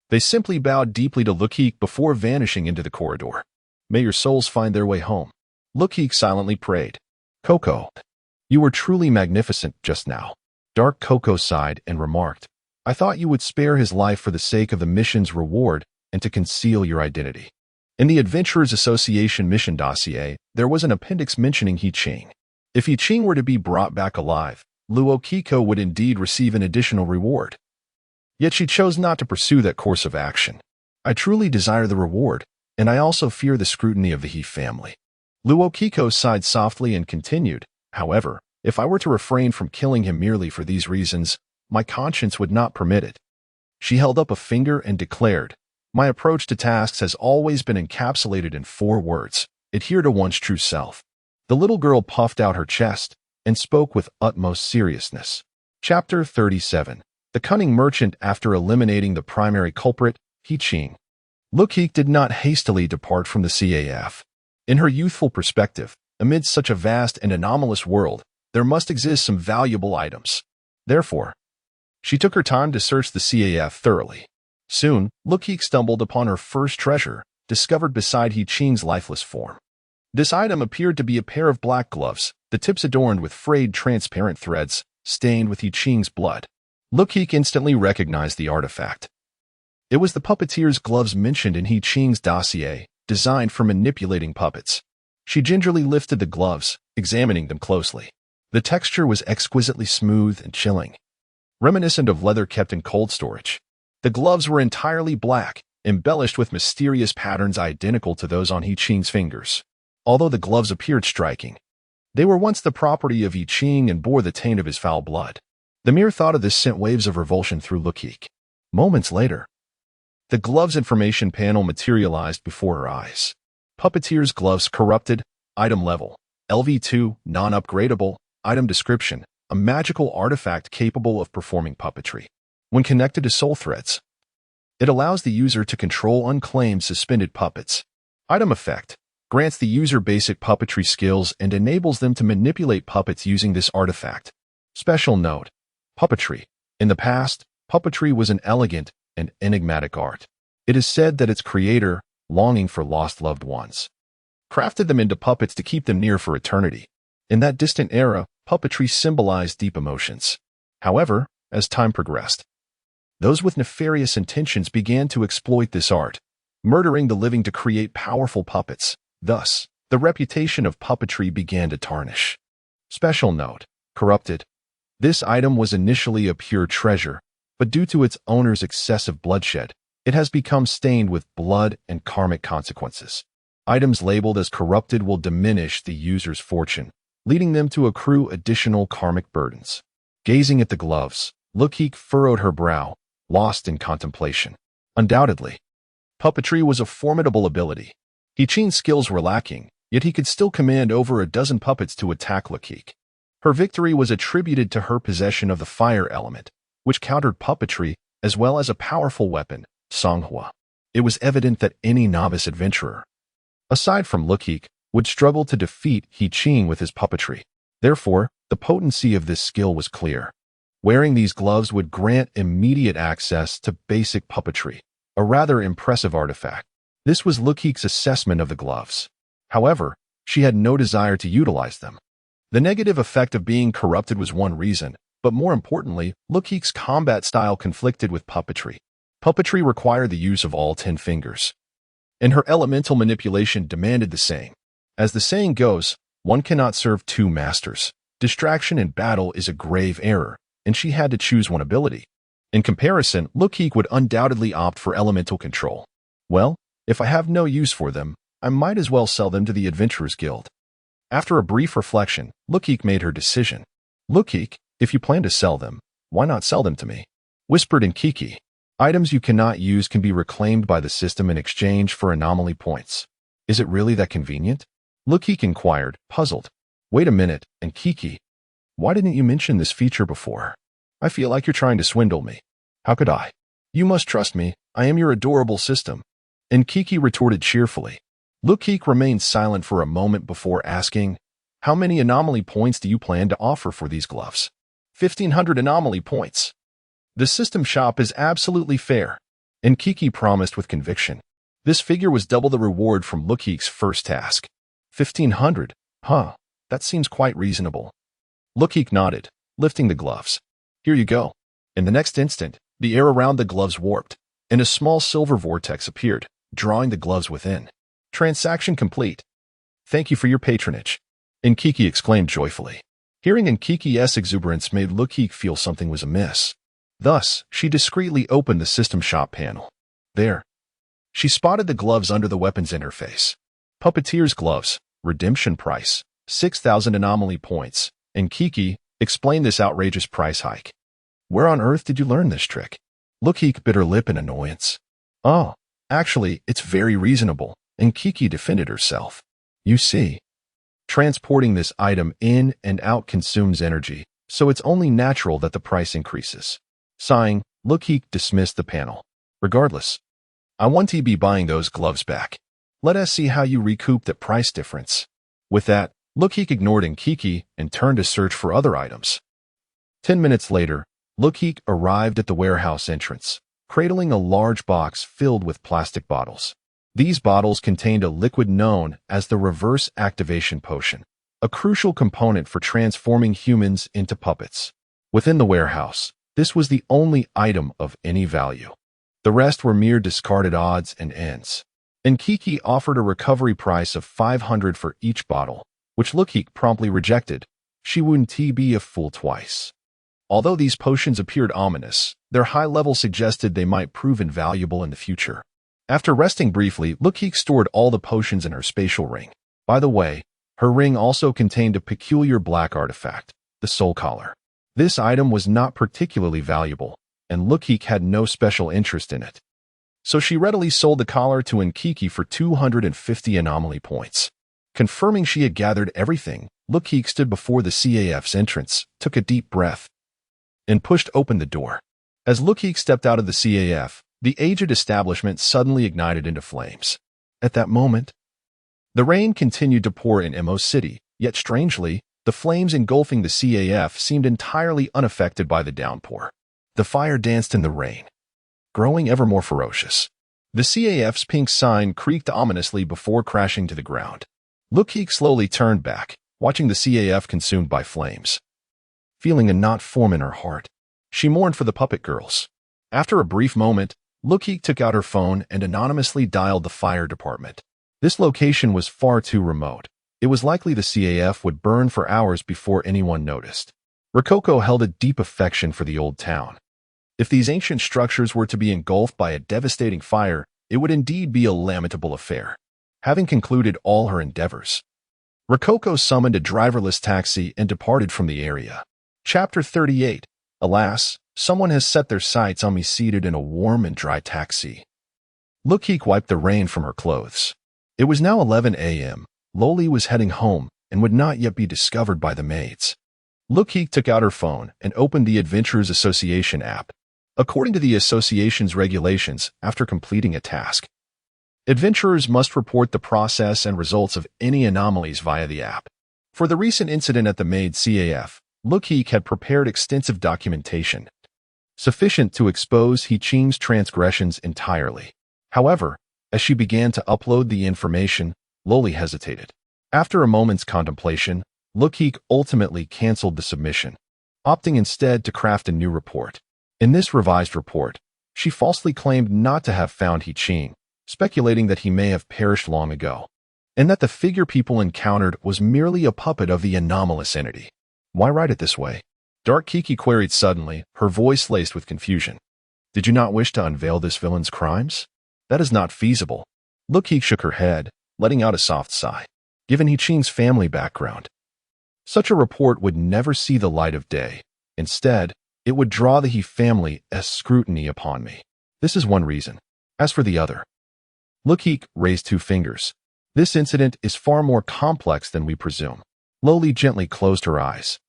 They simply bowed deeply to Luokeke before vanishing into the corridor. "May your souls find their way home." Luokeke silently prayed. "Coco, you were truly magnificent just now." Dark Coco sighed and remarked, "I thought you would spare his life for the sake of the mission's reward and to conceal your identity." In the Adventurers Association mission dossier, there was an appendix mentioning Yiqing. If Yiqing were to be brought back alive, Luokeke would indeed receive an additional reward. Yet she chose not to pursue that course of action. "I truly desire the reward, and I also fear the scrutiny of the He family." Luokeke sighed softly and continued, "However, if I were to refrain from killing him merely for these reasons, my conscience would not permit it." She held up a finger and declared, "My approach to tasks has always been encapsulated in 4 words. Adhere to one's true self." The little girl puffed out her chest and spoke with utmost seriousness. Chapter 37. The Cunning Merchant after eliminating the primary culprit, Yiqing. Luokeke did not hastily depart from the CAF. In her youthful perspective, amidst such a vast and anomalous world, there must exist some valuable items. Therefore, she took her time to search the CAF thoroughly. Soon, Luokeke stumbled upon her first treasure, discovered beside Yiqing's lifeless form. This item appeared to be a pair of black gloves, the tips adorned with frayed transparent threads, stained with Yiqing's blood. Luokeke instantly recognized the artifact. It was the puppeteer's gloves mentioned in Yiqing's dossier, designed for manipulating puppets. She gingerly lifted the gloves, examining them closely. The texture was exquisitely smooth and chilling, reminiscent of leather kept in cold storage. The gloves were entirely black, embellished with mysterious patterns identical to those on Yiqing's fingers. Although the gloves appeared striking, they were once the property of Yiqing and bore the taint of his foul blood. The mere thought of this sent waves of revulsion through Luokeke. Moments later, the gloves information panel materialized before her eyes. Puppeteer's gloves corrupted, item level, LV2, non-upgradable, item description, a magical artifact capable of performing puppetry. When connected to soul threads, it allows the user to control unclaimed suspended puppets. Item effect, grants the user basic puppetry skills and enables them to manipulate puppets using this artifact. Special note, puppetry. In the past, puppetry was an elegant and enigmatic art. It is said that its creator, longing for lost loved ones, crafted them into puppets to keep them near for eternity. In that distant era, puppetry symbolized deep emotions. However, as time progressed, those with nefarious intentions began to exploit this art, murdering the living to create powerful puppets. Thus, the reputation of puppetry began to tarnish. Special note, corrupted. This item was initially a pure treasure, but due to its owner's excessive bloodshed, it has become stained with blood and karmic consequences. Items labeled as corrupted will diminish the user's fortune, leading them to accrue additional karmic burdens. Gazing at the gloves, Luokeke furrowed her brow, lost in contemplation. Undoubtedly, puppetry was a formidable ability. Hichin's skills were lacking, yet he could still command over a dozen puppets to attack Luokeke. Her victory was attributed to her possession of the fire element, which countered puppetry, as well as a powerful weapon, Songhua. It was evident that any novice adventurer, aside from Luokeke, would struggle to defeat Hichin with his puppetry. Therefore, the potency of this skill was clear. Wearing these gloves would grant immediate access to basic puppetry, a rather impressive artifact. This was Luokeke's assessment of the gloves. However, she had no desire to utilize them. The negative effect of being corrupted was one reason, but more importantly, Luokeke's combat style conflicted with puppetry. Puppetry required the use of all 10 fingers, and her elemental manipulation demanded the same. As the saying goes, one cannot serve two masters. Distraction in battle is a grave error, and she had to choose one ability. In comparison, Luokeke would undoubtedly opt for elemental control. Well, if I have no use for them, I might as well sell them to the Adventurers Guild. After a brief reflection, Luokeke made her decision. Luokeke, if you plan to sell them, why not sell them to me? Whispered Kiki. Items you cannot use can be reclaimed by the system in exchange for anomaly points. Is it really that convenient? Luokeke inquired, puzzled. Wait a minute, and Kiki, why didn't you mention this feature before? I feel like you're trying to swindle me. How could I? You must trust me, I am your adorable system. And Kiki retorted cheerfully. Luokeke remained silent for a moment before asking, how many anomaly points do you plan to offer for these gloves? 1,500 anomaly points. The system shop is absolutely fair, and Kiki promised with conviction. This figure was double the reward from Luokeke's first task. 1,500? Huh, that seems quite reasonable. Luokeke nodded, lifting the gloves. Here you go. In the next instant, the air around the gloves warped, and a small silver vortex appeared, drawing the gloves within. Transaction complete. Thank you for your patronage. Kiki exclaimed joyfully. Hearing Kiki's exuberance made Luokeke feel something was amiss. Thus, she discreetly opened the system shop panel. There, she spotted the gloves under the weapons interface. Puppeteer's gloves, redemption price, 6,000 anomaly points, and Kiki explained this outrageous price hike. Where on earth did you learn this trick? Luokeke bit her lip in annoyance. Oh, actually, it's very reasonable, and Kiki defended herself. You see, transporting this item in and out consumes energy, so it's only natural that the price increases. Sighing, Luokeke dismissed the panel. Regardless, I want to be buying those gloves back. Let us see how you recoup the price difference. With that, Luokeke ignored Kiki and turned to search for other items. 10 minutes later, Luokeke arrived at the warehouse entrance, cradling a large box filled with plastic bottles. These bottles contained a liquid known as the reverse activation potion, a crucial component for transforming humans into puppets. Within the warehouse, this was the only item of any value. The rest were mere discarded odds and ends. And Kiki offered a recovery price of 500 for each bottle, which Luokeke promptly rejected. She wouldn't be a fool twice. Although these potions appeared ominous, their high level suggested they might prove invaluable in the future. After resting briefly, Luokeke stored all the potions in her spatial ring. By the way, her ring also contained a peculiar black artifact, the soul collar. This item was not particularly valuable, and Luokeke had no special interest in it. so she readily sold the collar to Luokeke for 250 anomaly points. Confirming she had gathered everything, Luokeke stood before the CAF's entrance, took a deep breath, and pushed open the door. As Luokeke stepped out of the CAF, the aged establishment suddenly ignited into flames. At that moment, the rain continued to pour in Emo City, yet strangely, the flames engulfing the CAF seemed entirely unaffected by the downpour. The fire danced in the rain, growing ever more ferocious. The CAF's pink sign creaked ominously before crashing to the ground. Luokeke slowly turned back, watching the CAF consumed by flames. Feeling a knot form in her heart, she mourned for the puppet girls. After a brief moment, Luokeke took out her phone and anonymously dialed the fire department. This location was far too remote. It was likely the CAF would burn for hours before anyone noticed. Rococo held a deep affection for the old town. If these ancient structures were to be engulfed by a devastating fire, it would indeed be a lamentable affair. Having concluded all her endeavors, Rococo summoned a driverless taxi and departed from the area. Chapter 38. Alas, someone has set their sights on me seated in a warm and dry taxi. Luokeke wiped the rain from her clothes. It was now 11 a.m. Loli was heading home and would not yet be discovered by the maids. Luokeke took out her phone and opened the Adventurers Association app. According to the association's regulations, after completing a task, adventurers must report the process and results of any anomalies via the app. For the recent incident at the Maid CAF, Luokeke had prepared extensive documentation, sufficient to expose He-Ching's transgressions entirely. However, as she began to upload the information, Loli hesitated. After a moment's contemplation, Luokeke ultimately canceled the submission, opting instead to craft a new report. In this revised report, she falsely claimed not to have found He-Ching, speculating that he may have perished long ago, and that the figure people encountered was merely a puppet of the anomalous entity. Why write it this way? Dark Kiki queried suddenly, her voice laced with confusion. Did you not wish to unveil this villain's crimes? That is not feasible. Luokeke shook her head, letting out a soft sigh. Given He-Ching's family background, such a report would never see the light of day. Instead, it would draw the He family's scrutiny upon me. This is one reason. As for the other, Luokeke raised two fingers. This incident is far more complex than we presume. Loli gently closed her eyes.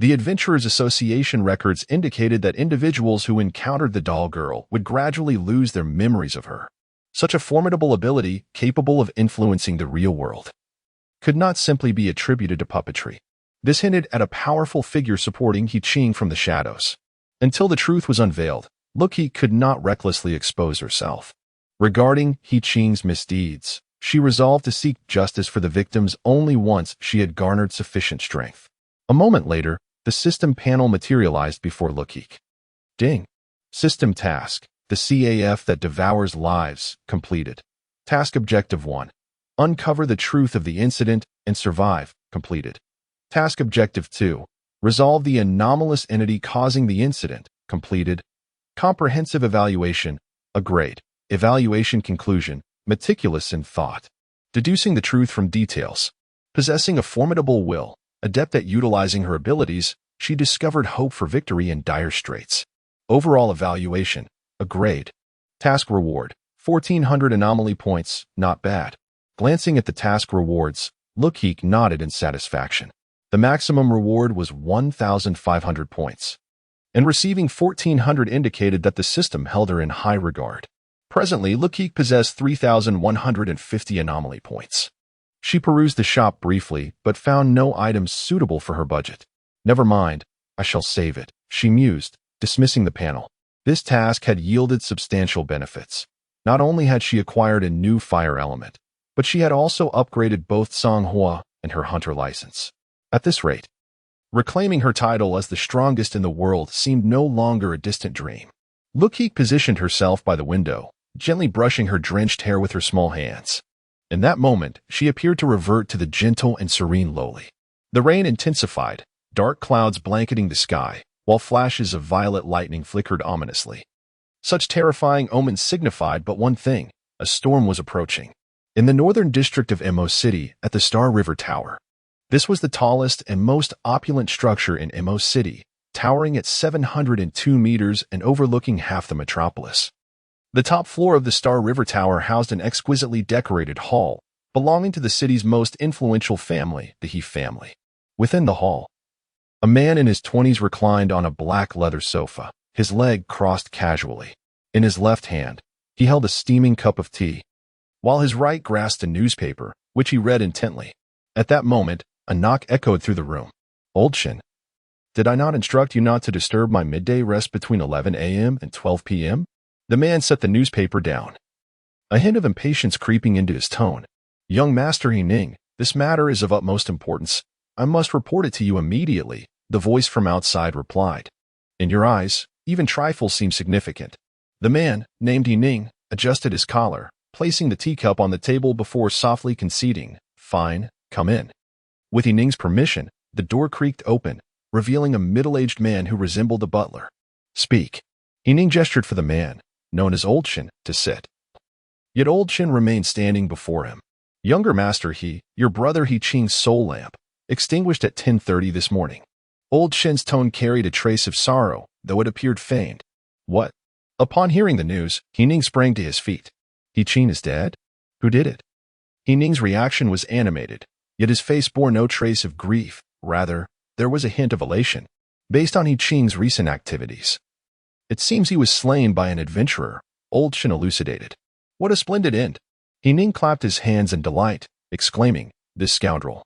The Adventurers Association records indicated that individuals who encountered the doll girl would gradually lose their memories of her. Such a formidable ability, capable of influencing the real world, could not simply be attributed to puppetry. This hinted at a powerful figure supporting He-Ching from the shadows. Until the truth was unveiled, Luokeke could not recklessly expose herself. Regarding He-Ching's misdeeds, she resolved to seek justice for the victims only once she had garnered sufficient strength. A moment later, the system panel materialized before Luokeke. Ding. System task. The CAF that devours lives, completed. Task Objective 1. Uncover the truth of the incident and survive, completed. Task Objective 2. Resolve the anomalous entity causing the incident, completed. Comprehensive evaluation, a grade. Evaluation conclusion, meticulous in thought. Deducing the truth from details. Possessing a formidable will, adept at utilizing her abilities, she discovered hope for victory in dire straits. Overall evaluation, a grade. Task reward, 1,400 anomaly points, not bad. Glancing at the task rewards, Luokeke nodded in satisfaction. The maximum reward was 1,500 points, and receiving 1,400 indicated that the system held her in high regard. Presently, Luokeke possessed 3,150 anomaly points. She perused the shop briefly, but found no items suitable for her budget. Never mind, I shall save it, she mused, dismissing the panel. This task had yielded substantial benefits. Not only had she acquired a new fire element, but she had also upgraded both Songhua and her hunter license. At this rate, reclaiming her title as the strongest in the world seemed no longer a distant dream. Luokeke positioned herself by the window, gently brushing her drenched hair with her small hands. In that moment, she appeared to revert to the gentle and serene Loli. The rain intensified, dark clouds blanketing the sky, while flashes of violet lightning flickered ominously. Such terrifying omens signified but one thing: a storm was approaching. In the northern district of Emo City, at the Star River Tower. This was the tallest and most opulent structure in Emo City, towering at 702 meters and overlooking half the metropolis. The top floor of the Star River Tower housed an exquisitely decorated hall belonging to the city's most influential family, the He family. Within the hall, a man in his 20s reclined on a black leather sofa, his leg crossed casually. In his left hand, he held a steaming cup of tea, while his right grasped a newspaper, which he read intently. At that moment, a knock echoed through the room. "Old Shin, did I not instruct you not to disturb my midday rest between 11 a.m. and 12 p.m.? The man set the newspaper down, a hint of impatience creeping into his tone. "Young Master Yining, this matter is of utmost importance. I must report it to you immediately," the voice from outside replied. "In your eyes, even trifles seem significant." The man, named Yining, adjusted his collar, placing the teacup on the table before softly conceding, "Fine, come in." With Yining's permission, the door creaked open, revealing a middle-aged man who resembled a butler. "Speak." Yining gestured for the man, known as Old Shin, to sit. Yet Old Shin remained standing before him. "Younger Master He, your brother He Qing's soul lamp, extinguished at 10:30 this morning." Old Shin's tone carried a trace of sorrow, though it appeared feigned. "What?" Upon hearing the news, Yining sprang to his feet. "He Qing is dead? Who did it?" Yining's reaction was animated, yet his face bore no trace of grief. Rather, there was a hint of elation, based on He Qing's recent activities. "It seems he was slain by an adventurer," Old Shin elucidated. "What a splendid end." Yining clapped his hands in delight, exclaiming, "This scoundrel,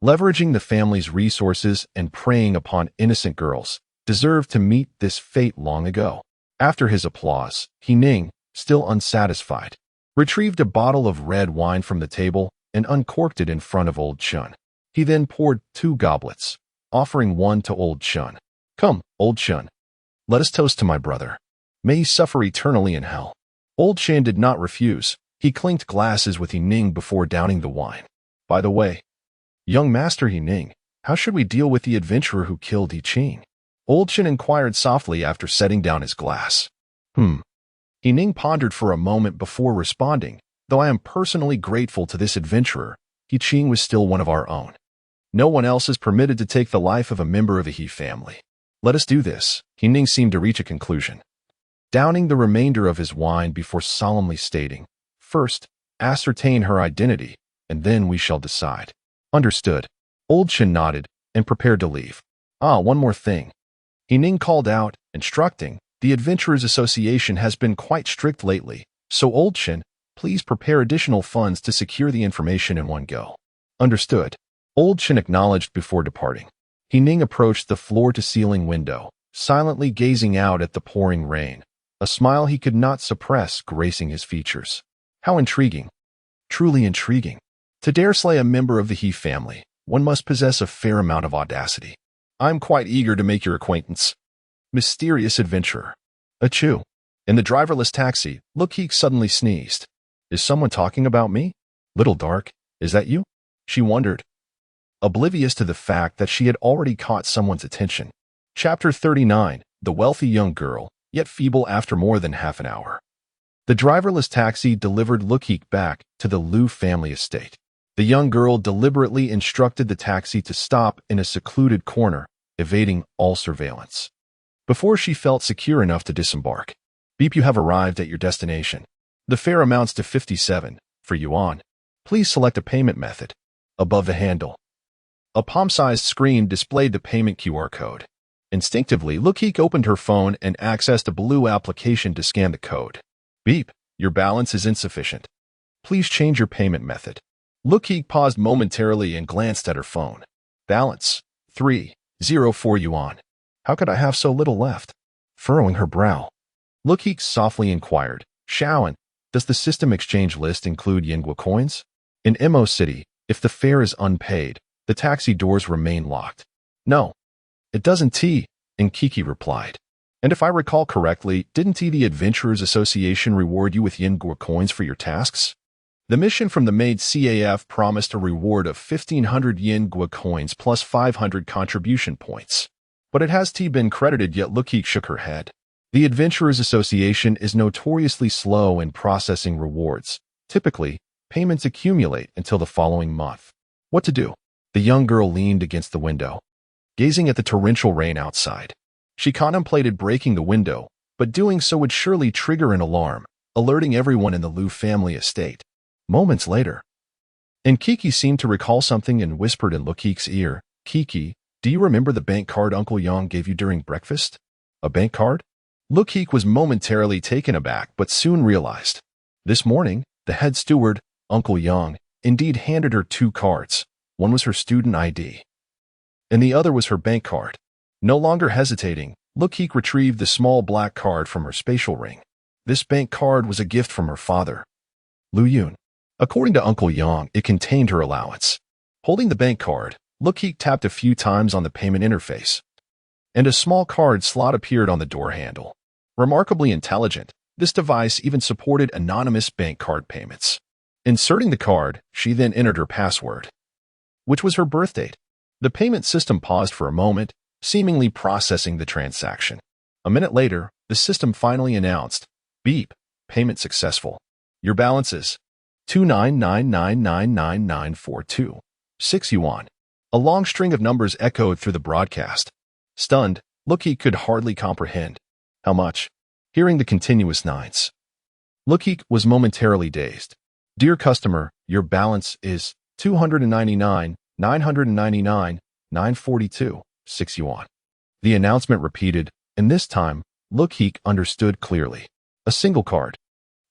leveraging the family's resources and preying upon innocent girls, deserved to meet this fate long ago." After his applause, Yining, still unsatisfied, retrieved a bottle of red wine from the table and uncorked it in front of Old Shun. He then poured 2 goblets, offering one to Old Shun. "Come, Old Shun, let us toast to my brother. May he suffer eternally in hell." Old Shin did not refuse. He clinked glasses with Yining before downing the wine. "By the way, young Master Yining, how should we deal with the adventurer who killed He Qing?" Old Shin inquired softly after setting down his glass. Yining pondered for a moment before responding. "Though I am personally grateful to this adventurer, He Qing was still one of our own. No one else is permitted to take the life of a member of the He family. Let us do this." Yining seemed to reach a conclusion, downing the remainder of his wine before solemnly stating, "First, ascertain her identity, and then we shall decide." "Understood." Old Shin nodded and prepared to leave. One more thing," Yining called out, instructing, "The Adventurers Association has been quite strict lately, so Old Shin, please prepare additional funds to secure the information in one go." "Understood." Old Shin acknowledged before departing. Yining approached the floor-to-ceiling window, silently gazing out at the pouring rain, a smile he could not suppress gracing his features. How intriguing. Truly intriguing. To dare slay a member of the He family, one must possess a fair amount of audacity. "I'm quite eager to make your acquaintance. Mysterious adventurer." Achoo. In the driverless taxi, Luokeke suddenly sneezed. "Is someone talking about me? Little Dark, is that you?" she wondered, oblivious to the fact that she had already caught someone's attention. Chapter 39, The Wealthy Young Girl, Yet Feeble After More Than Half an Hour. The driverless taxi delivered Luokeke back to the Lu family estate. The young girl deliberately instructed the taxi to stop in a secluded corner, evading all surveillance, before she felt secure enough to disembark. "Beep, you have arrived at your destination. The fare amounts to 57 for yuan. Please select a payment method." Above the handle, a palm-sized screen displayed the payment QR code. Instinctively, Luokeke opened her phone and accessed a blue application to scan the code. "Beep, your balance is insufficient. Please change your payment method." Luokeke paused momentarily and glanced at her phone. "Balance, 304 yuan. How could I have so little left?" Furrowing her brow, Luokeke softly inquired, "Shaoan, does the system exchange list include Yingguo coins?" In Mo City, if the fare is unpaid, the taxi doors remain locked. "No, it doesn't." And Kiki replied. "And if I recall correctly, didn't the Adventurers Association reward you with Yingguo coins for your tasks?" The mission from the Maid CAF promised a reward of 1,500 Yingguo coins plus 500 contribution points. But it has been credited, yet Luokeke shook her head. The Adventurers Association is notoriously slow in processing rewards. Typically, payments accumulate until the following month. What to do? The young girl leaned against the window, gazing at the torrential rain outside. She contemplated breaking the window, but doing so would surely trigger an alarm, alerting everyone in the Lu family estate. Moments later, Kiki seemed to recall something and whispered in Luokeke's ear, "Kiki, do you remember the bank card Uncle Yang gave you during breakfast?" A bank card? Luokeke was momentarily taken aback but soon realized. This morning, the head steward, Uncle Yang, indeed handed her 2 cards. One was her student ID, and the other was her bank card. No longer hesitating, Luokeke retrieved the small black card from her spatial ring. This bank card was a gift from her father, Lu Yun. According to Uncle Yang, it contained her allowance. Holding the bank card, Luokeke tapped a few times on the payment interface, and a small card slot appeared on the door handle. Remarkably intelligent, this device even supported anonymous bank card payments. Inserting the card, she then entered her password, which was her birth date. The payment system paused for a moment, seemingly processing the transaction. A minute later, the system finally announced, "Beep, payment successful. Your balance is 299999942. 6 yuan." A long string of numbers echoed through the broadcast. Stunned, Luokeke could hardly comprehend. How much? Hearing the continuous nines, Luokeke was momentarily dazed. "Dear customer, your balance is 299,999,942, 6 yuan. The announcement repeated, and this time, Luokeke understood clearly. A single card.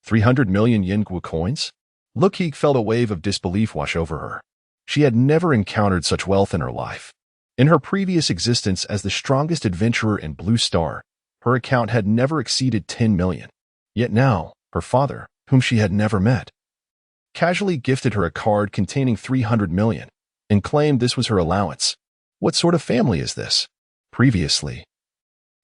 300 million yen coins? Luokeke felt a wave of disbelief wash over her. She had never encountered such wealth in her life. In her previous existence as the strongest adventurer in Blue Star, her account had never exceeded 10 million. Yet now, her father, whom she had never met, casually gifted her a card containing 300 million and claimed this was her allowance. What sort of family is this? Previously,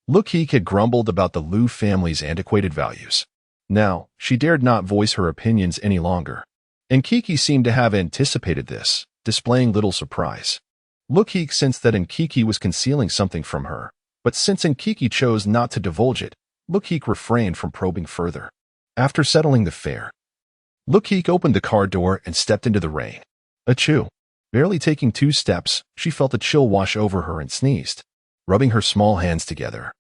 Luokeke had grumbled about the Lu family's antiquated values. Now, she dared not voice her opinions any longer. And Kiki seemed to have anticipated this, displaying little surprise. Luokeke sensed that Kiki was concealing something from her, but since Kiki chose not to divulge it, Luokeke refrained from probing further. After settling the fare, Luokeke opened the car door and stepped into the rain. Achoo! Barely taking 2 steps, she felt a chill wash over her and sneezed. Rubbing her small hands together,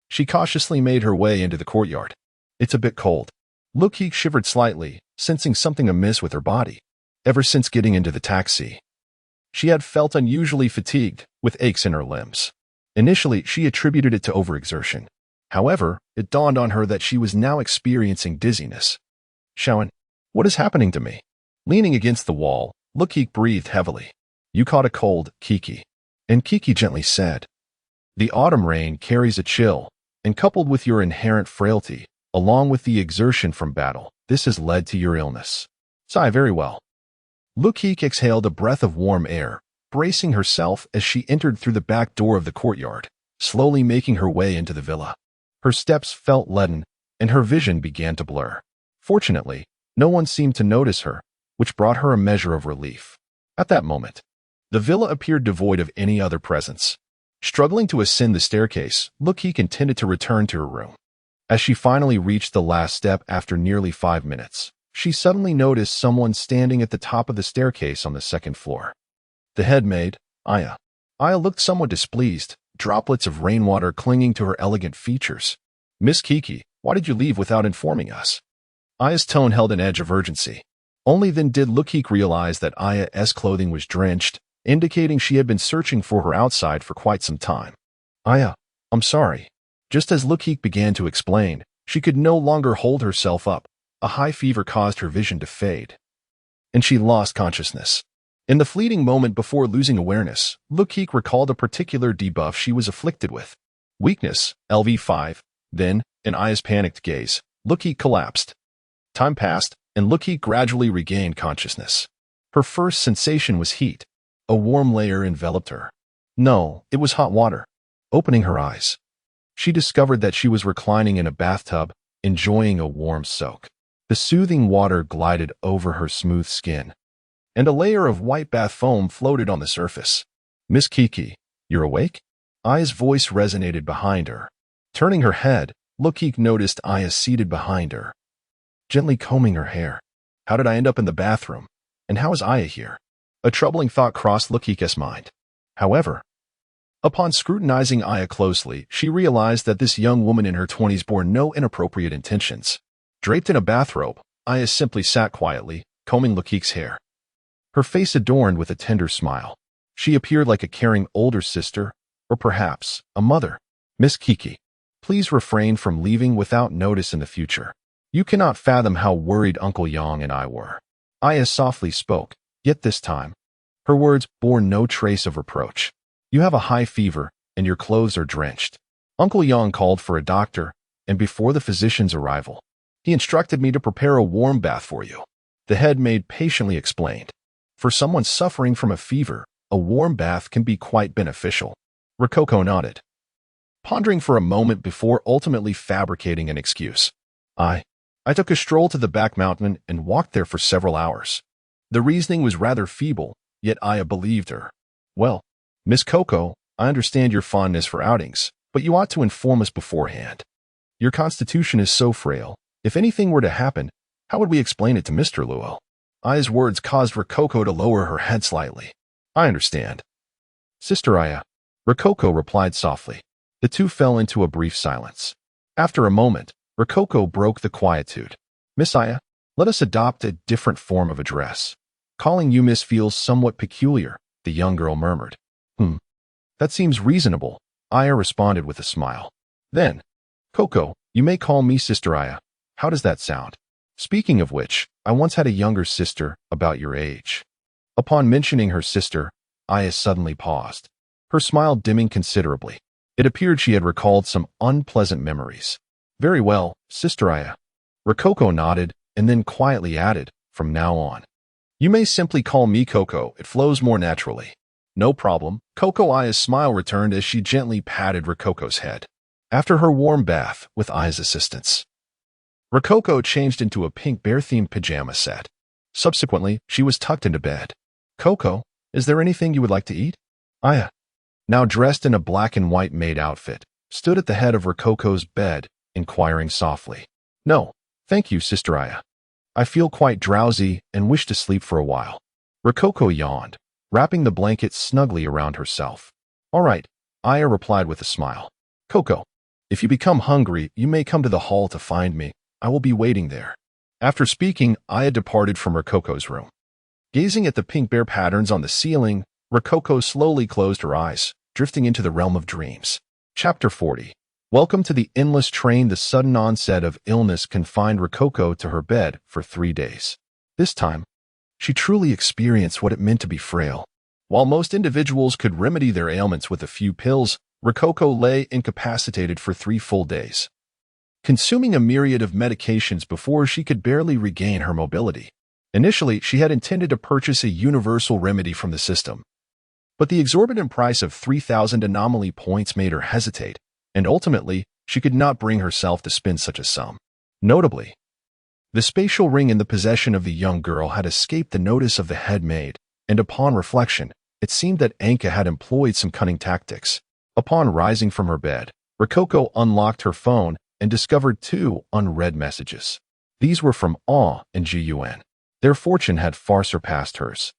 she cautiously made her way into the courtyard. It's a bit cold. Luokeke shivered slightly, sensing something amiss with her body. Ever since getting into the taxi, she had felt unusually fatigued, with aches in her limbs. Initially, she attributed it to overexertion. However, it dawned on her that she was now experiencing dizziness. "Shawan, what is happening to me?" Leaning against the wall, Luokeke breathed heavily. "You caught a cold, Kiki." And Kiki gently said, "The autumn rain carries a chill, and coupled with your inherent frailty, along with the exertion from battle, this has led to your illness." "Sigh, very well." Luokeke exhaled a breath of warm air, bracing herself as she entered through the back door of the courtyard, slowly making her way into the villa. Her steps felt leaden, and her vision began to blur. Fortunately, no one seemed to notice her, which brought her a measure of relief. At that moment, the villa appeared devoid of any other presence. Struggling to ascend the staircase, Luokeke intended to return to her room. As she finally reached the last step after nearly 5 minutes, she suddenly noticed someone standing at the top of the staircase on the 2nd floor. The head maid, Aya. Aya looked somewhat displeased, droplets of rainwater clinging to her elegant features. "Miss Kiki, why did you leave without informing us?" Aya's tone held an edge of urgency. Only then did Luokeke realize that Aya's clothing was drenched, indicating she had been searching for her outside for quite some time. "Aya, I'm sorry." Just as Luokeke began to explain, she could no longer hold herself up. A high fever caused her vision to fade, and she lost consciousness. In the fleeting moment before losing awareness, Luokeke recalled a particular debuff she was afflicted with. Weakness, LV5. Then, in Aya's panicked gaze, Luokeke collapsed. Time passed, and Luokeke gradually regained consciousness. Her first sensation was heat. A warm layer enveloped her. No, it was hot water. Opening her eyes, she discovered that she was reclining in a bathtub, enjoying a warm soak. The soothing water glided over her smooth skin, and a layer of white bath foam floated on the surface. "Miss Kiki, you're awake?" Aya's voice resonated behind her. Turning her head, Luokeke noticed Aya seated behind her, gently combing her hair. How did I end up in the bathroom? And how is Aya here? A troubling thought crossed Luokeke's mind. However, Upon scrutinizing Aya closely, she realized that this young woman in her 20s bore no inappropriate intentions. Draped in a bathrobe, Aya simply sat quietly, combing Luokeke's hair. Her face adorned with a tender smile. She appeared like a caring older sister, or perhaps a mother. Miss Kiki, please refrain from leaving without notice in the future. You cannot fathom how worried Uncle Yang and I were. Aya softly spoke, yet this time, her words bore no trace of reproach. You have a high fever, and your clothes are drenched. Uncle Yang called for a doctor, and before the physician's arrival, he instructed me to prepare a warm bath for you. The head maid patiently explained. For someone suffering from a fever, a warm bath can be quite beneficial. Rococo nodded, pondering for a moment before ultimately fabricating an excuse. I took a stroll to the back mountain and walked there for several hours. The reasoning was rather feeble, yet Aya believed her. Well, Miss Coco, I understand your fondness for outings, but you ought to inform us beforehand. Your constitution is so frail. If anything were to happen, how would we explain it to Mr. Luo? Aya's words caused Rococo to lower her head slightly. I understand. Sister Aya, Rococo replied softly. The two fell into a brief silence. After a moment, Rococo broke the quietude. Miss Aya, let us adopt a different form of address. Calling you Miss feels somewhat peculiar, the young girl murmured. That seems reasonable, Aya responded with a smile. Then, Coco, you may call me Sister Aya. How does that sound? Speaking of which, I once had a younger sister about your age. Upon mentioning her sister, Aya suddenly paused, her smile dimming considerably. It appeared she had recalled some unpleasant memories. Very well, Sister Aya. Rococo nodded and then quietly added, from now on. You may simply call me Coco, it flows more naturally. No problem, Coco. Aya's smile returned as she gently patted Rococo's head. After her warm bath, with Aya's assistance, Rococo changed into a pink bear-themed pajama set. Subsequently, she was tucked into bed. Coco, is there anything you would like to eat? Aya, now dressed in a black and white maid outfit, stood at the head of Rococo's bed, inquiring softly. No, thank you, Sister Aya. I feel quite drowsy and wish to sleep for a while. Rococo yawned, wrapping the blanket snugly around herself. All right, Aya replied with a smile. Coco, if you become hungry, you may come to the hall to find me. I will be waiting there. After speaking, Aya departed from Rococo's room. Gazing at the pink bear patterns on the ceiling, Rococo slowly closed her eyes, drifting into the realm of dreams. Chapter 40. Welcome to the endless train. The sudden onset of illness confined Rococo to her bed for 3 days. This time, she truly experienced what it meant to be frail. While most individuals could remedy their ailments with a few pills, Rococo lay incapacitated for 3 full days, consuming a myriad of medications before she could barely regain her mobility. Initially, she had intended to purchase a universal remedy from the system, but the exorbitant price of 3,000 anomaly points made her hesitate, and ultimately, she could not bring herself to spend such a sum. Notably, the spatial ring in the possession of the young girl had escaped the notice of the head maid, and upon reflection, it seemed that Anka had employed some cunning tactics. Upon rising from her bed, Rococo unlocked her phone and discovered 2 unread messages. These were from Aw and Gun. Their fortune had far surpassed hers,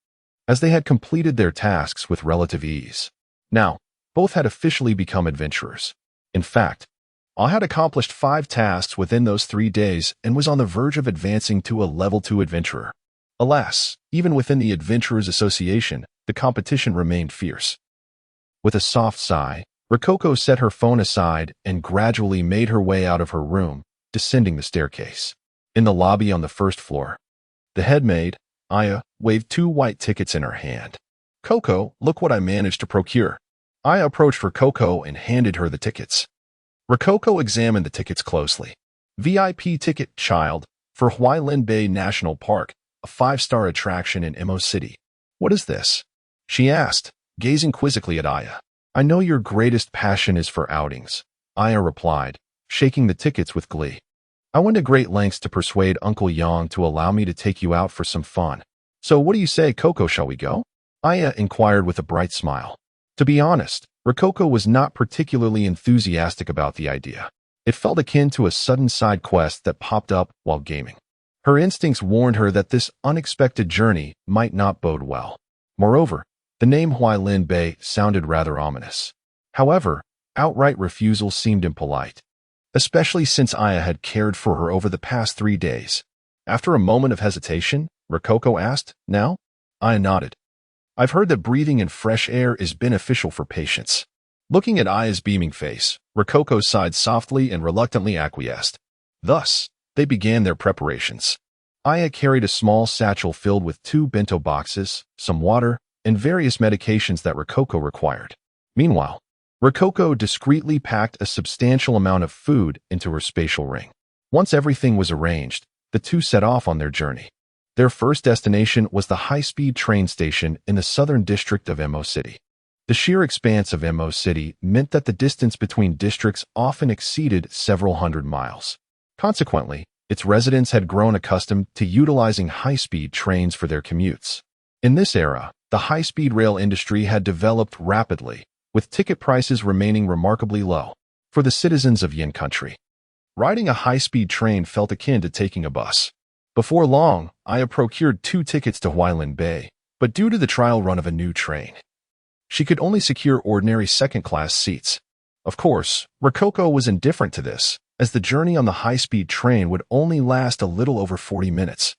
as they had completed their tasks with relative ease. Now, both had officially become adventurers. In fact, Aw had accomplished 5 tasks within those 3 days and was on the verge of advancing to a level 2 adventurer. Alas, even within the Adventurers Association, the competition remained fierce. With a soft sigh, Rococo set her phone aside and gradually made her way out of her room, descending the staircase. In the lobby on the first floor, the head maid, Aya, waved 2 white tickets in her hand. Coco, look what I managed to procure. Aya approached Rococo and handed her the tickets. Rococo examined the tickets closely. VIP ticket, child, for Huailin Bay National Park, a 5-star attraction in Mo City. What is this? She asked, gazing quizzically at Aya. I know your greatest passion is for outings, Aya replied, shaking the tickets with glee. I went to great lengths to persuade Uncle Yang to allow me to take you out for some fun. So what do you say, Coco, shall we go? Aya inquired with a bright smile. To be honest, Rococo was not particularly enthusiastic about the idea. It felt akin to a sudden side quest that popped up while gaming. Her instincts warned her that this unexpected journey might not bode well. Moreover, the name Huailin Bay sounded rather ominous. However, outright refusal seemed impolite, especially since Aya had cared for her over the past 3 days. After a moment of hesitation, Rococo asked, "Now?" Aya nodded. "I've heard that breathing in fresh air is beneficial for patients." Looking at Aya's beaming face, Rococo sighed softly and reluctantly acquiesced. Thus, they began their preparations. Aya carried a small satchel filled with 2 bento boxes, some water, and various medications that Rococo required. Meanwhile, Rococo discreetly packed a substantial amount of food into her spatial ring. Once everything was arranged, the two set off on their journey. Their first destination was the high-speed train station in the southern district of Mo City. The sheer expanse of Mo City meant that the distance between districts often exceeded several hundred miles. Consequently, its residents had grown accustomed to utilizing high-speed trains for their commutes. In this era, the high-speed rail industry had developed rapidly, with ticket prices remaining remarkably low for the citizens of Yin country. Riding a high-speed train felt akin to taking a bus. Before long, Aya procured 2 tickets to Huailin Bay, but due to the trial run of a new train, she could only secure ordinary second-class seats. Of course, Rococo was indifferent to this, as the journey on the high-speed train would only last a little over 40 minutes.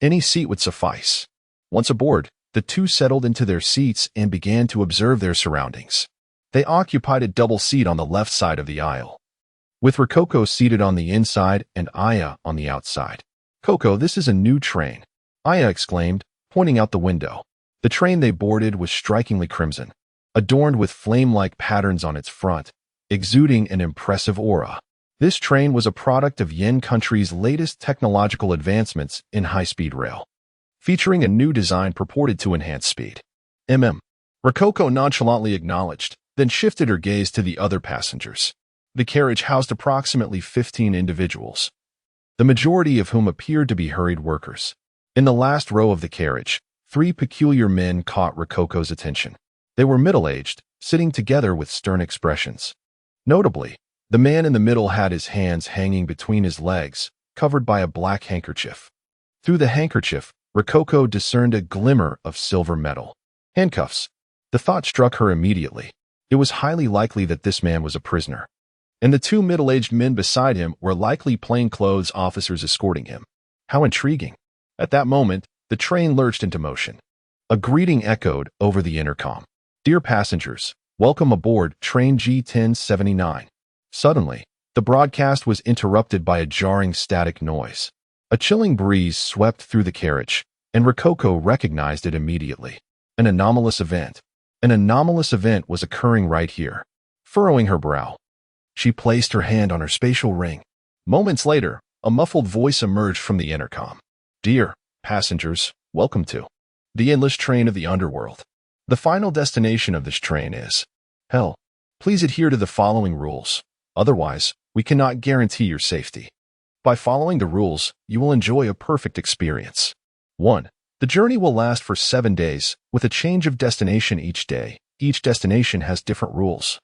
Any seat would suffice. Once aboard, the two settled into their seats and began to observe their surroundings. They occupied a double seat on the left side of the aisle, with Rococo seated on the inside and Aya on the outside. "Coco, this is a new train," Aya exclaimed, pointing out the window. The train they boarded was strikingly crimson, adorned with flame-like patterns on its front, exuding an impressive aura. This train was a product of Yin country's latest technological advancements in high-speed rail, featuring a new design purported to enhance speed. Rococo nonchalantly acknowledged, then shifted her gaze to the other passengers. The carriage housed approximately 15 individuals, the majority of whom appeared to be hurried workers. In the last row of the carriage, 3 peculiar men caught Rococo's attention. They were middle-aged, sitting together with stern expressions. Notably, the man in the middle had his hands hanging between his legs, covered by a black handkerchief. Through the handkerchief, Rococo discerned a glimmer of silver metal. Handcuffs. The thought struck her immediately. It was highly likely that this man was a prisoner, and the 2 middle-aged men beside him were likely plainclothes officers escorting him. How intriguing. At that moment, the train lurched into motion. A greeting echoed over the intercom. "Dear passengers, welcome aboard train G1079. Suddenly, the broadcast was interrupted by a jarring static noise. A chilling breeze swept through the carriage, and Rococo recognized it immediately. An anomalous event. An anomalous event was occurring right here. Furrowing her brow, she placed her hand on her spatial ring. Moments later, a muffled voice emerged from the intercom. "Dear passengers, welcome to the endless train of the underworld. The final destination of this train is hell. Please adhere to the following rules. Otherwise, we cannot guarantee your safety. By following the rules, you will enjoy a perfect experience. 1. The journey will last for 7 days, with a change of destination each day. Each destination has different rules,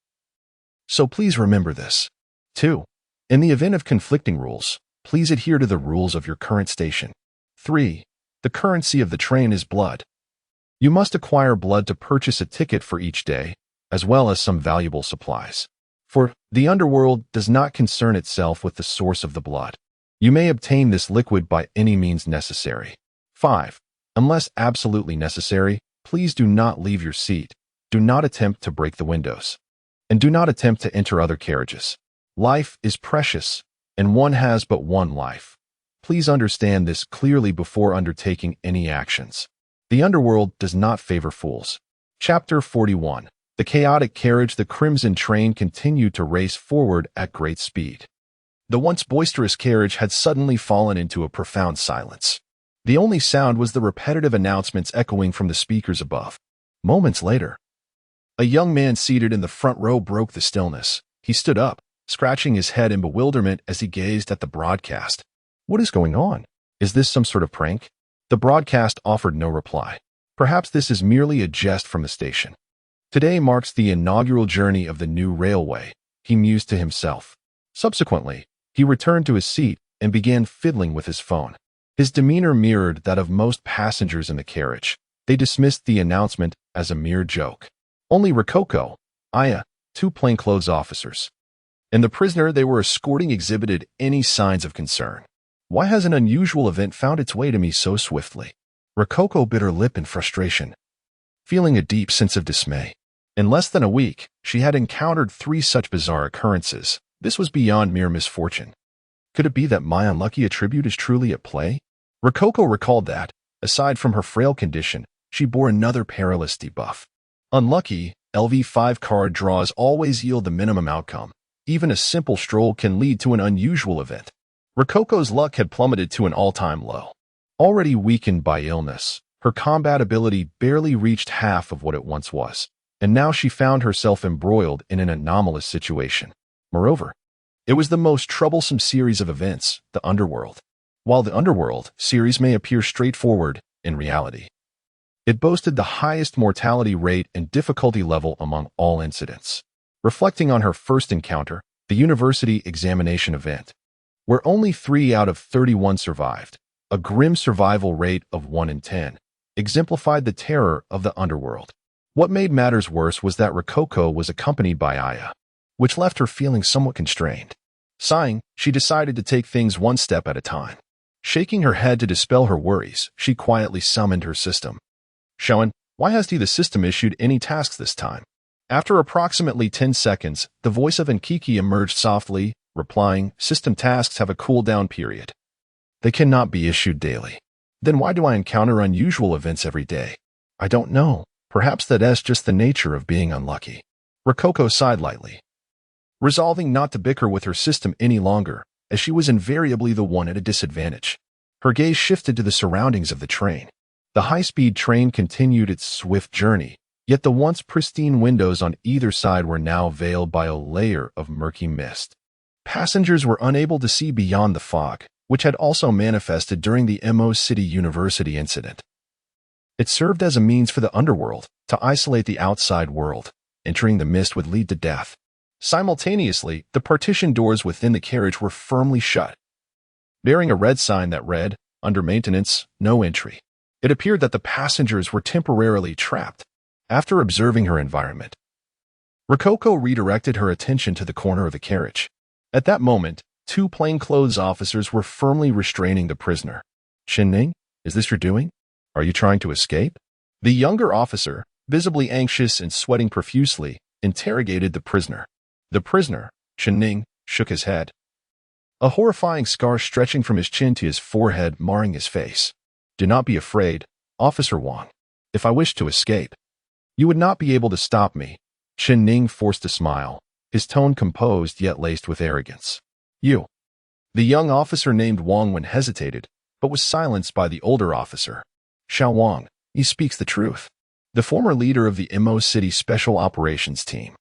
so please remember this. 2. In the event of conflicting rules, please adhere to the rules of your current station. 3. The currency of the train is blood. You must acquire blood to purchase a ticket for each day, as well as some valuable supplies. For the underworld does not concern itself with the source of the blood. You may obtain this liquid by any means necessary. 5. Unless absolutely necessary, please do not leave your seat. Do not attempt to break the windows, and do not attempt to enter other carriages. Life is precious, and one has but one life. Please understand this clearly before undertaking any actions. The underworld does not favor fools." Chapter 41. The chaotic carriage, the crimson train, continued to race forward at great speed. The once boisterous carriage had suddenly fallen into a profound silence. The only sound was the repetitive announcements echoing from the speakers above. Moments later, a young man seated in the front row broke the stillness. He stood up, scratching his head in bewilderment as he gazed at the broadcast. "What is going on? Is this some sort of prank?" The broadcast offered no reply. "Perhaps this is merely a jest from the station. Today marks the inaugural journey of the new railway," he mused to himself. Subsequently, he returned to his seat and began fiddling with his phone. His demeanor mirrored that of most passengers in the carriage. They dismissed the announcement as a mere joke. Only Rococo, Aya, two plainclothes officers. And the prisoner they were escorting exhibited any signs of concern. Why has an unusual event found its way to me so swiftly? Rococo bit her lip in frustration, feeling a deep sense of dismay. In less than a week, she had encountered 3 such bizarre occurrences. This was beyond mere misfortune. Could it be that my unlucky attribute is truly at play? Rococo recalled that, aside from her frail condition, she bore another perilous debuff. Unlucky, LV5 card draws always yield the minimum outcome. Even a simple stroll can lead to an unusual event. Rococo's luck had plummeted to an all-time low. Already weakened by illness, her combat ability barely reached half of what it once was, and now she found herself embroiled in an anomalous situation. Moreover, it was the most troublesome series of events, the underworld. While the underworld series may appear straightforward, in reality, it boasted the highest mortality rate and difficulty level among all incidents. Reflecting on her first encounter, the university examination event, where only 3 out of 31 survived, a grim survival rate of 1 in 10, exemplified the terror of the underworld. What made matters worse was that Rococo was accompanied by Aya, which left her feeling somewhat constrained. Sighing, she decided to take things one step at a time. Shaking her head to dispel her worries, she quietly summoned her system. Showen, why has the system issued any tasks this time? After approximately 10 seconds, the voice of Luokeke emerged softly, replying, "System tasks have a cooldown period. They cannot be issued daily." Then why do I encounter unusual events every day? I don't know. Perhaps that's just the nature of being unlucky. Rococo sighed lightly, resolving not to bicker with her system any longer, as she was invariably the one at a disadvantage. Her gaze shifted to the surroundings of the train. The high-speed train continued its swift journey, yet the once pristine windows on either side were now veiled by a layer of murky mist. Passengers were unable to see beyond the fog, which had also manifested during the Mo City University incident. It served as a means for the underworld to isolate the outside world. Entering the mist would lead to death. Simultaneously, the partition doors within the carriage were firmly shut, bearing a red sign that read, "Under maintenance, no entry." It appeared that the passengers were temporarily trapped. After observing her environment, Rococo redirected her attention to the corner of the carriage. At that moment, 2 plainclothes officers were firmly restraining the prisoner. "Ning, is this your doing? Are you trying to escape?" The younger officer, visibly anxious and sweating profusely, interrogated the prisoner. The prisoner, Ning, shook his head, a horrifying scar stretching from his chin to his forehead, marring his face. "Do not be afraid, Officer Wang. If I wished to escape, you would not be able to stop me." Ning forced a smile, his tone composed yet laced with arrogance. "You." The young officer named Wang Wen hesitated, but was silenced by the older officer. "Xiao Wang, he speaks the truth." The former leader of the Mo City Special Operations Team.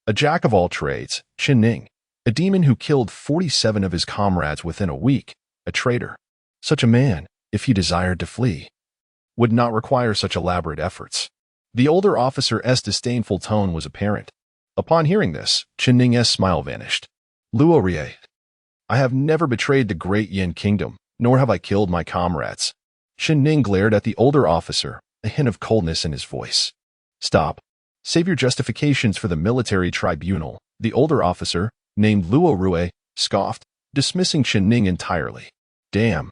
A jack of all trades, Ning, a demon who killed 47 of his comrades within a week, a traitor. Such a man, if he desired to flee, would not require such elaborate efforts. The older officer's disdainful tone was apparent. Upon hearing this, Ning's smile vanished. "Luokeke, I have never betrayed the great Yin kingdom, nor have I killed my comrades." Ning glared at the older officer, a hint of coldness in his voice. "Stop. Save your justifications for the military tribunal," the older officer, named Luokeke, scoffed, dismissing Ning entirely. "Damn,"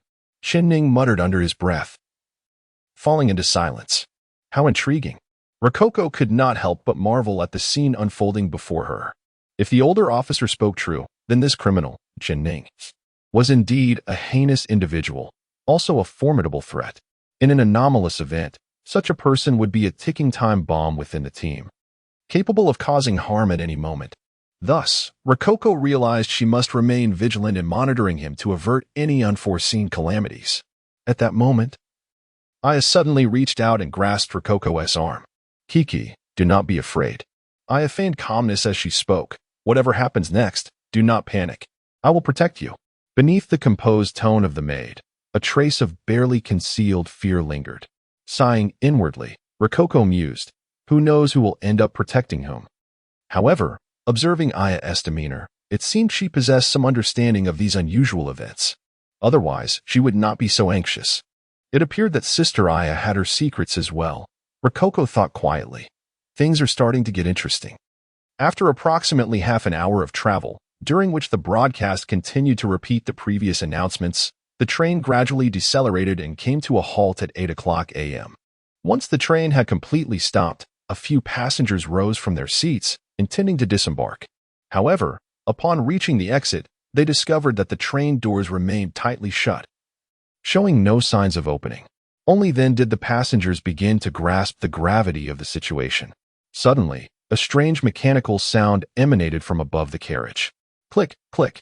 Ning muttered under his breath, falling into silence. How intriguing. Rococo could not help but marvel at the scene unfolding before her. If the older officer spoke true, then this criminal, Ning, was indeed a heinous individual, also a formidable threat. In an anomalous event, such a person would be a ticking time bomb within the team, capable of causing harm at any moment. Thus, Rococo realized she must remain vigilant in monitoring him to avert any unforeseen calamities. At that moment, Aya suddenly reached out and grasped Rococo's arm. "Kiki, do not be afraid." Aya feigned calmness as she spoke. "Whatever happens next, do not panic. I will protect you." Beneath the composed tone of the maid, a trace of barely concealed fear lingered. Sighing inwardly, Rococo mused, who knows who will end up protecting whom? However, observing Aya's demeanor, it seemed she possessed some understanding of these unusual events. Otherwise, she would not be so anxious. It appeared that Sister Aya had her secrets as well. Rococo thought quietly. Things are starting to get interesting. After approximately half an hour of travel, during which the broadcast continued to repeat the previous announcements, the train gradually decelerated and came to a halt at 8 o'clock a.m. Once the train had completely stopped, a few passengers rose from their seats, intending to disembark. However, upon reaching the exit, they discovered that the train doors remained tightly shut, showing no signs of opening. Only then did the passengers begin to grasp the gravity of the situation. Suddenly, a strange mechanical sound emanated from above the carriage. Click, click.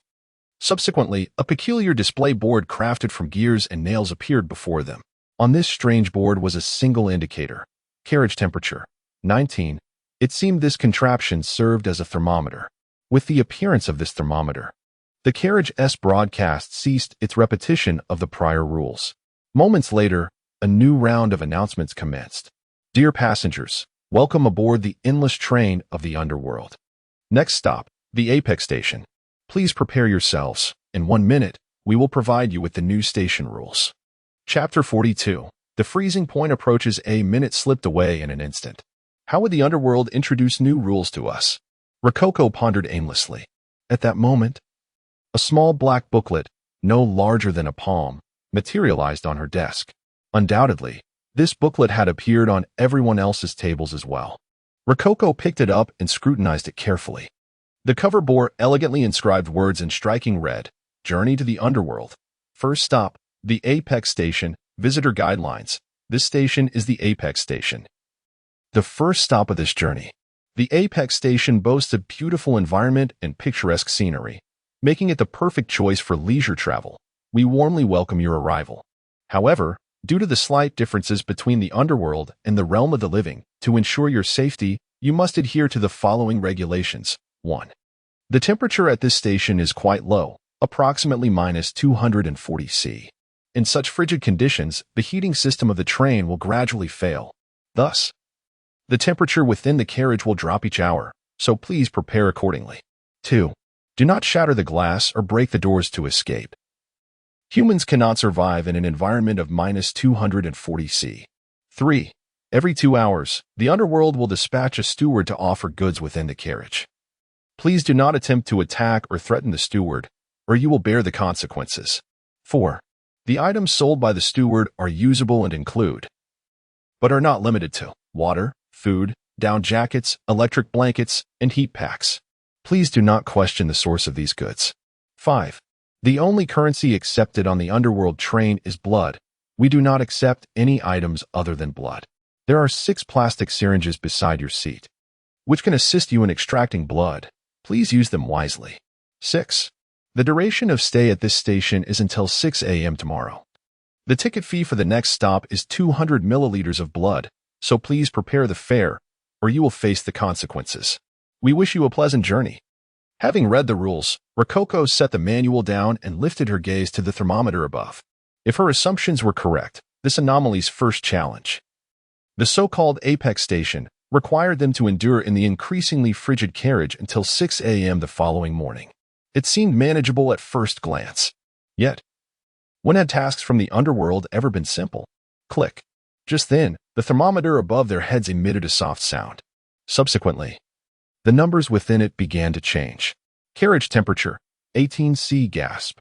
Subsequently, a peculiar display board crafted from gears and nails appeared before them. On this strange board was a single indicator: carriage temperature, 19. It seemed this contraption served as a thermometer. With the appearance of this thermometer, the carriage's broadcast ceased its repetition of the prior rules. Moments later, a new round of announcements commenced. Dear passengers, welcome aboard the endless train of the underworld. Next stop, the Apex Station. Please prepare yourselves. In 1 minute, we will provide you with the new station rules. Chapter 42. The freezing point approaches. A minute slipped away in an instant. How would the underworld introduce new rules to us? Rococo pondered aimlessly. At that moment, a small black booklet, no larger than a palm, materialized on her desk. Undoubtedly, this booklet had appeared on everyone else's tables as well. Rococo picked it up and scrutinized it carefully. The cover bore elegantly inscribed words in striking red: Journey to the Underworld. First stop, the Apex Station. Visitor Guidelines. This station is the Apex Station. The first stop of this journey. The Apex Station boasts a beautiful environment and picturesque scenery, making it the perfect choice for leisure travel. We warmly welcome your arrival. However, due to the slight differences between the underworld and the realm of the living, to ensure your safety, you must adhere to the following regulations. 1. The temperature at this station is quite low, approximately minus 240 C. In such frigid conditions, the heating system of the train will gradually fail. Thus, the temperature within the carriage will drop each hour, so please prepare accordingly. 2. Do not shatter the glass or break the doors to escape. Humans cannot survive in an environment of minus 240 C. 3. Every 2 hours, the underworld will dispatch a steward to offer goods within the carriage. Please do not attempt to attack or threaten the steward, or you will bear the consequences. 4. The items sold by the steward are usable and include, but are not limited to, water, food, down jackets, electric blankets, and heat packs. Please do not question the source of these goods. 5. The only currency accepted on the underworld train is blood. We do not accept any items other than blood. There are 6 plastic syringes beside your seat, which can assist you in extracting blood. Please use them wisely. 6. The duration of stay at this station is until 6 a.m. tomorrow. The ticket fee for the next stop is 200 milliliters of blood, so please prepare the fare, or you will face the consequences. We wish you a pleasant journey. Having read the rules, Rococo set the manual down and lifted her gaze to the thermometer above. If her assumptions were correct, this anomaly's first challenge, the so-called Apex Station, required them to endure in the increasingly frigid carriage until 6 a.m. the following morning. It seemed manageable at first glance. Yet, when had tasks from the underworld ever been simple? Click. Just then, the thermometer above their heads emitted a soft sound. Subsequently, the numbers within it began to change. Carriage temperature, 18 C. Gasp.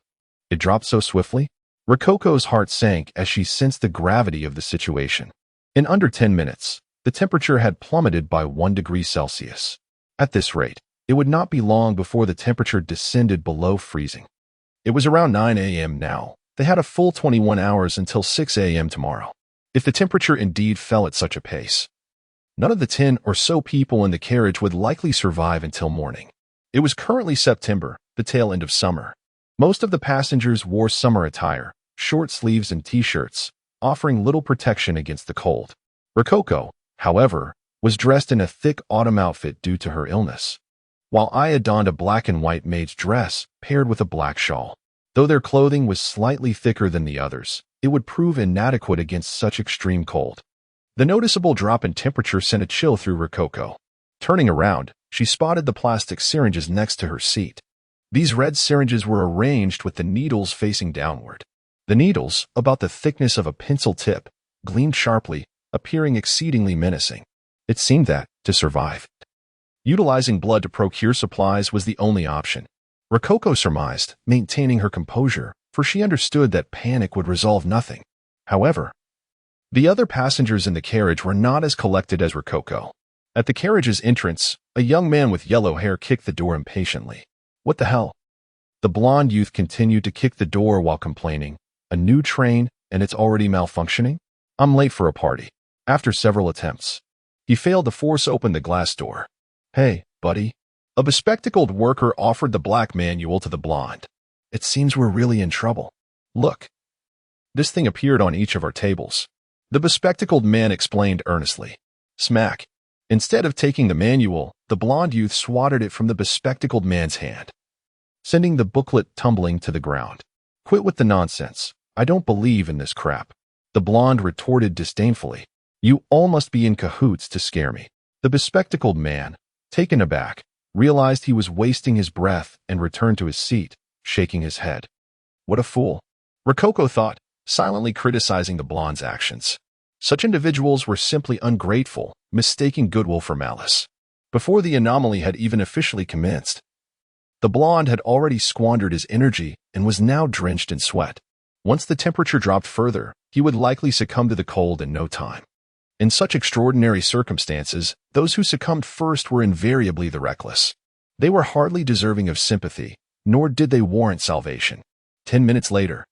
It dropped so swiftly, Rococo's heart sank as she sensed the gravity of the situation. In under 10 minutes, the temperature had plummeted by 1 degree Celsius. At this rate, it would not be long before the temperature descended below freezing. It was around 9 a.m. now. They had a full 21 hours until 6 a.m. tomorrow. If the temperature indeed fell at such a pace, none of the 10 or so people in the carriage would likely survive until morning. It was currently September, the tail end of summer. Most of the passengers wore summer attire, short sleeves and t-shirts, offering little protection against the cold. Rococo, however, was dressed in a thick autumn outfit due to her illness, while Aya donned a black and white maid's dress paired with a black shawl. Though their clothing was slightly thicker than the others, it would prove inadequate against such extreme cold. The noticeable drop in temperature sent a chill through Rococo. Turning around, she spotted the plastic syringes next to her seat. These red syringes were arranged with the needles facing downward. The needles, about the thickness of a pencil tip, gleamed sharply, appearing exceedingly menacing. It seemed that, to survive, Utilizing blood to procure supplies was the only option. Rococo surmised, maintaining her composure, for she understood that panic would resolve nothing. However, the other passengers in the carriage were not as collected as Rococo. At the carriage's entrance, a young man with yellow hair kicked the door impatiently. What the hell? The blonde youth continued to kick the door while complaining. A new train, and it's already malfunctioning? I'm late for a party. After several attempts, he failed to force open the glass door. Hey, buddy. A bespectacled worker offered the black manual to the blonde. It seems we're really in trouble. Look. This thing appeared on each of our tables. The bespectacled man explained earnestly. Smack. Instead of taking the manual, the blonde youth swatted it from the bespectacled man's hand, sending the booklet tumbling to the ground. Quit with the nonsense. I don't believe in this crap. The blonde retorted disdainfully. You all must be in cahoots to scare me. The bespectacled man, taken aback, realized he was wasting his breath and returned to his seat, shaking his head. What a fool. Rococo thought, silently criticizing the blonde's actions. Such individuals were simply ungrateful, mistaking goodwill for malice. Before the anomaly had even officially commenced, the blonde had already squandered his energy and was now drenched in sweat. Once the temperature dropped further, he would likely succumb to the cold in no time. In such extraordinary circumstances, those who succumbed first were invariably the reckless. They were hardly deserving of sympathy, nor did they warrant salvation. 10 minutes later,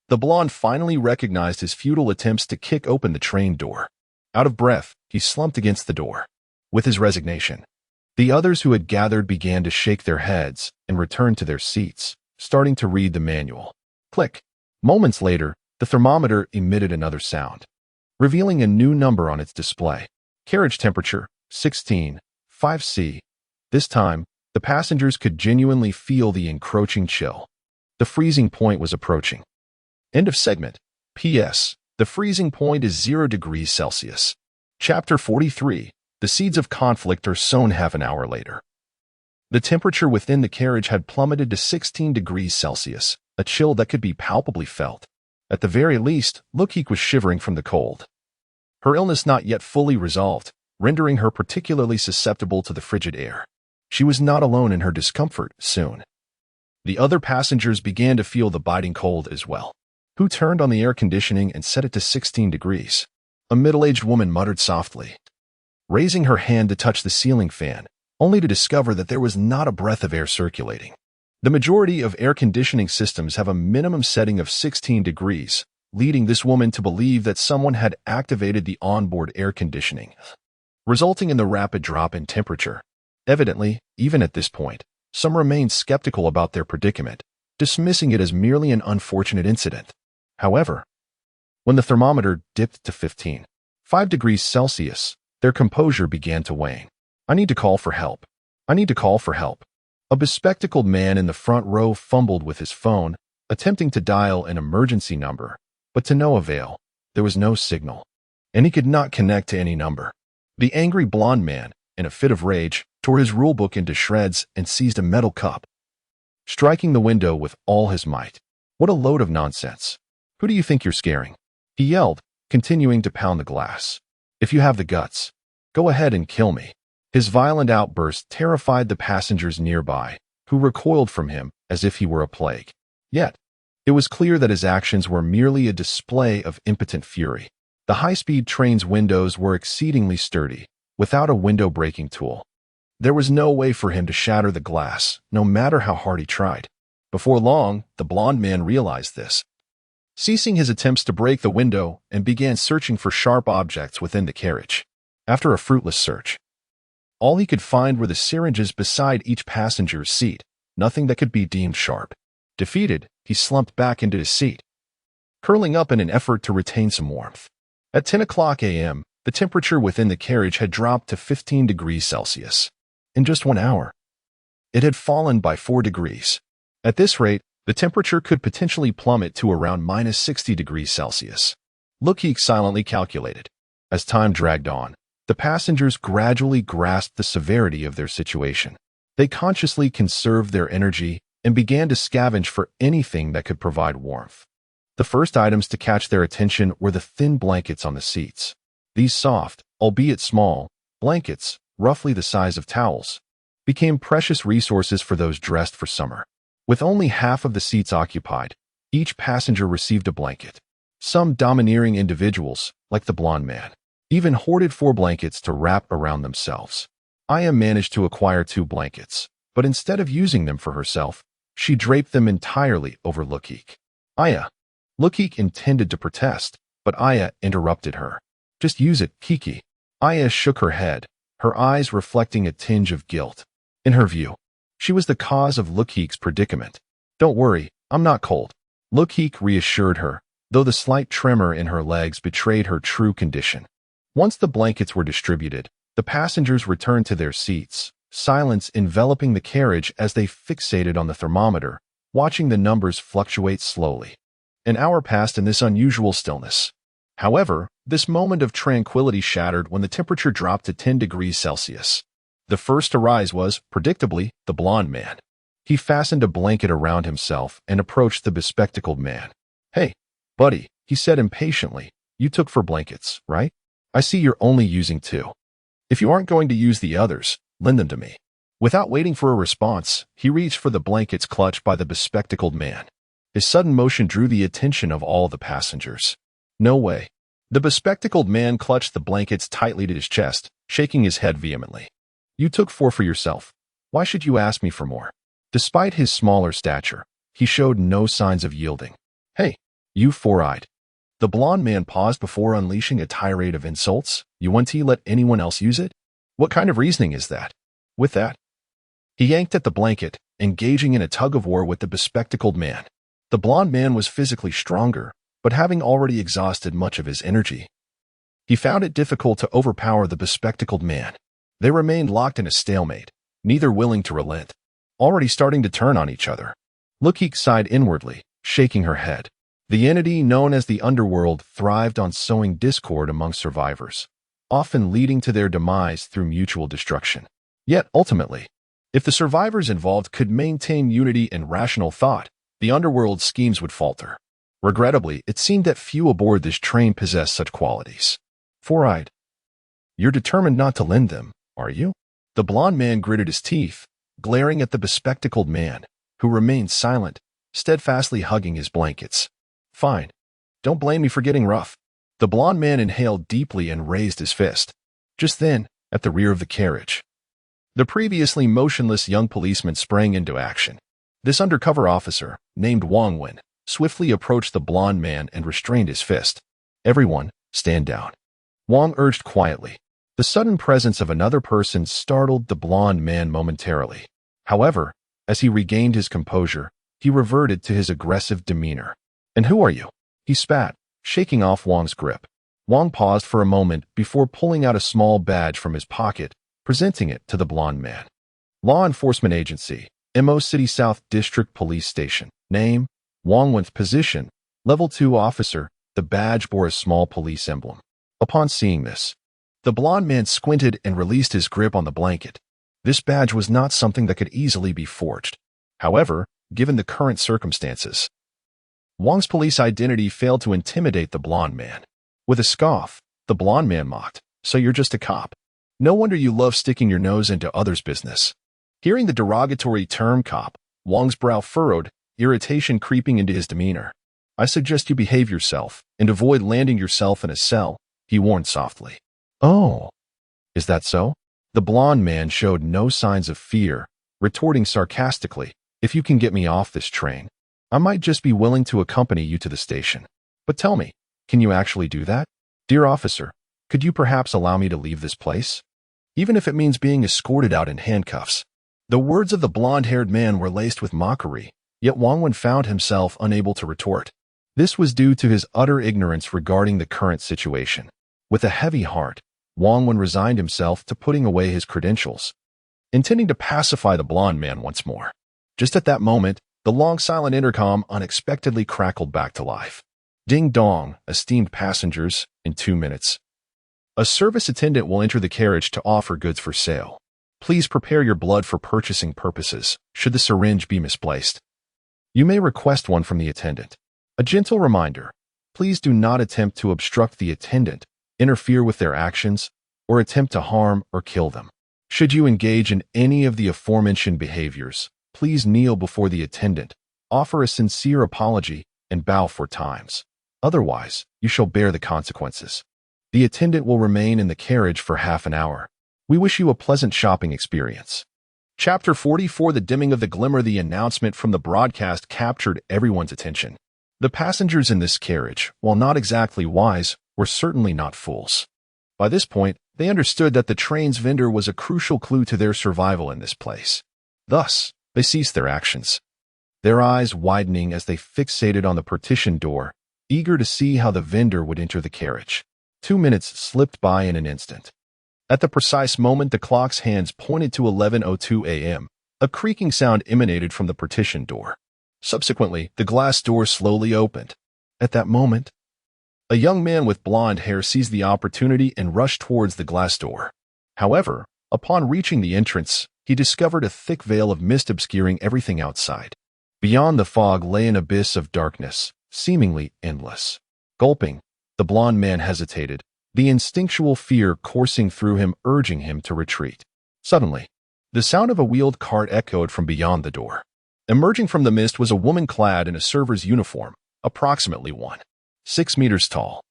the blonde finally recognized his futile attempts to kick open the train door. Out of breath, he slumped against the door. With his resignation, the others who had gathered began to shake their heads and return to their seats, starting to read the manual. Click. Moments later, the thermometer emitted another sound, revealing a new number on its display. Carriage temperature, 16.5°C. This time, the passengers could genuinely feel the encroaching chill. The freezing point was approaching. End of segment. P.S. The freezing point is 0 degrees Celsius. Chapter 43. The seeds of conflict are sown half an hour later. The temperature within the carriage had plummeted to 16 degrees Celsius, a chill that could be palpably felt. At the very least, Luokeke was shivering from the cold. Her illness not yet fully resolved, rendering her particularly susceptible to the frigid air. She was not alone in her discomfort soon. The other passengers began to feel the biting cold as well. Who turned on the air conditioning and set it to 16 degrees? A middle-aged woman muttered softly, raising her hand to touch the ceiling fan, only to discover that there was not a breath of air circulating. The majority of air conditioning systems have a minimum setting of 16 degrees, leading this woman to believe that someone had activated the onboard air conditioning, resulting in the rapid drop in temperature. Evidently, even at this point, some remained skeptical about their predicament, dismissing it as merely an unfortunate incident. However, when the thermometer dipped to 15.5 degrees Celsius, their composure began to wane. I need to call for help. I need to call for help. A bespectacled man in the front row fumbled with his phone, attempting to dial an emergency number, but to no avail. There was no signal, and he could not connect to any number. The angry blonde man, in a fit of rage, tore his rulebook into shreds and seized a metal cup, striking the window with all his might. What a load of nonsense. Who do you think you're scaring? He yelled, continuing to pound the glass. If you have the guts, go ahead and kill me. His violent outburst terrified the passengers nearby, who recoiled from him as if he were a plague. Yet, it was clear that his actions were merely a display of impotent fury. The high-speed train's windows were exceedingly sturdy, without a window-breaking tool. There was no way for him to shatter the glass, no matter how hard he tried. Before long, the blonde man realized this, ceasing his attempts to break the window and began searching for sharp objects within the carriage. After a fruitless search, all he could find were the syringes beside each passenger's seat, nothing that could be deemed sharp. Defeated, he slumped back into his seat, curling up in an effort to retain some warmth. At 10 a.m., the temperature within the carriage had dropped to 15 degrees Celsius. In just 1 hour, it had fallen by 4 degrees. At this rate, the temperature could potentially plummet to around minus 60 degrees Celsius. Luokeke silently calculated. As time dragged on, the passengers gradually grasped the severity of their situation. They consciously conserved their energy and began to scavenge for anything that could provide warmth. The first items to catch their attention were the thin blankets on the seats. These soft, albeit small, blankets, roughly the size of towels, became precious resources for those dressed for summer. With only half of the seats occupied, each passenger received a blanket. Some domineering individuals, like the blonde man, even hoarded 4 blankets to wrap around themselves. Aya managed to acquire 2 blankets, but instead of using them for herself, she draped them entirely over Luokeke. Aya. Luokeke intended to protest, but Aya interrupted her. Just use it, Kiki. Aya shook her head, her eyes reflecting a tinge of guilt. In her view, she was the cause of Luokeke's predicament. Don't worry, I'm not cold. Luokeke reassured her, though the slight tremor in her legs betrayed her true condition. Once the blankets were distributed, the passengers returned to their seats, silence enveloping the carriage as they fixated on the thermometer, watching the numbers fluctuate slowly. An hour passed in this unusual stillness. However, this moment of tranquility shattered when the temperature dropped to 10 degrees Celsius. The first to rise was, predictably, the blonde man. He fastened a blanket around himself and approached the bespectacled man. Hey, buddy, he said impatiently, you took 4 blankets, right? I see you're only using 2. If you aren't going to use the others, lend them to me. Without waiting for a response, he reached for the blankets clutched by the bespectacled man. His sudden motion drew the attention of all the passengers. No way. The bespectacled man clutched the blankets tightly to his chest, shaking his head vehemently. You took 4 for yourself. Why should you ask me for more? Despite his smaller stature, he showed no signs of yielding. Hey, you 4-eyed. The blonde man paused before unleashing a tirade of insults. You want to let anyone else use it? What kind of reasoning is that? With that, he yanked at the blanket, engaging in a tug-of-war with the bespectacled man. The blonde man was physically stronger, but having already exhausted much of his energy, he found it difficult to overpower the bespectacled man. They remained locked in a stalemate, neither willing to relent, already starting to turn on each other. Luokeke sighed inwardly, shaking her head. The entity known as the underworld thrived on sowing discord among survivors, often leading to their demise through mutual destruction. Yet, ultimately, if the survivors involved could maintain unity and rational thought, the underworld's schemes would falter. Regrettably, it seemed that few aboard this train possessed such qualities. 4-eyed. You're determined not to lend them, are you? The blonde man gritted his teeth, glaring at the bespectacled man, who remained silent, steadfastly hugging his blankets. Fine. Don't blame me for getting rough. The blonde man inhaled deeply and raised his fist. Just then, at the rear of the carriage, the previously motionless young policeman sprang into action. This undercover officer, named Wang Wen, swiftly approached the blonde man and restrained his fist. Everyone, stand down. Wang urged quietly. The sudden presence of another person startled the blonde man momentarily. However, as he regained his composure, he reverted to his aggressive demeanor. And who are you? He spat, shaking off Wang's grip. Wang paused for a moment before pulling out a small badge from his pocket, presenting it to the blonde man. Law Enforcement Agency, Mo City South District Police Station. Name, Wang Wen's position, Level 2 Officer. The badge bore a small police emblem. Upon seeing this, the blonde man squinted and released his grip on the blanket. This badge was not something that could easily be forged. However, given the current circumstances, Wang's police identity failed to intimidate the blonde man. With a scoff, the blonde man mocked, "So you're just a cop? No wonder you love sticking your nose into others' business." Hearing the derogatory term cop, Wang's brow furrowed, irritation creeping into his demeanor. "I suggest you behave yourself and avoid landing yourself in a cell," he warned softly. "Oh, is that so?" The blonde man showed no signs of fear, retorting sarcastically, "If you can get me off this train, I might just be willing to accompany you to the station. But tell me, can you actually do that? Dear officer, could you perhaps allow me to leave this place? Even if it means being escorted out in handcuffs." The words of the blonde-haired man were laced with mockery, yet Wang Wen found himself unable to retort. This was due to his utter ignorance regarding the current situation. With a heavy heart, Wang Wen resigned himself to putting away his credentials, intending to pacify the blonde man once more. Just at that moment, the long silent intercom unexpectedly crackled back to life. Ding dong, esteemed passengers, in 2 minutes. A service attendant will enter the carriage to offer goods for sale. Please prepare your blood for purchasing purposes, should the syringe be misplaced. You may request one from the attendant. A gentle reminder, please do not attempt to obstruct the attendant, interfere with their actions, or attempt to harm or kill them. Should you engage in any of the aforementioned behaviors, please kneel before the attendant, offer a sincere apology, and bow 4 times. Otherwise, you shall bear the consequences. The attendant will remain in the carriage for half an hour. We wish you a pleasant shopping experience. Chapter 44. The dimming of the glimmer. The announcement from the broadcast captured everyone's attention. The passengers in this carriage, while not exactly wise, were certainly not fools. By this point, they understood that the train's vendor was a crucial clue to their survival in this place. Thus, they ceased their actions, their eyes widening as they fixated on the partition door, eager to see how the vendor would enter the carriage. 2 minutes slipped by in an instant. At the precise moment the clock's hands pointed to 11:02 a.m., a creaking sound emanated from the partition door. Subsequently, the glass door slowly opened. At that moment, a young man with blonde hair seized the opportunity and rushed towards the glass door. However, upon reaching the entrance, he discovered a thick veil of mist obscuring everything outside. Beyond the fog lay an abyss of darkness, seemingly endless. Gulping, the blonde man hesitated, the instinctual fear coursing through him, urging him to retreat. Suddenly, the sound of a wheeled cart echoed from beyond the door. Emerging from the mist was a woman clad in a server's uniform, approximately 1.6 meters tall.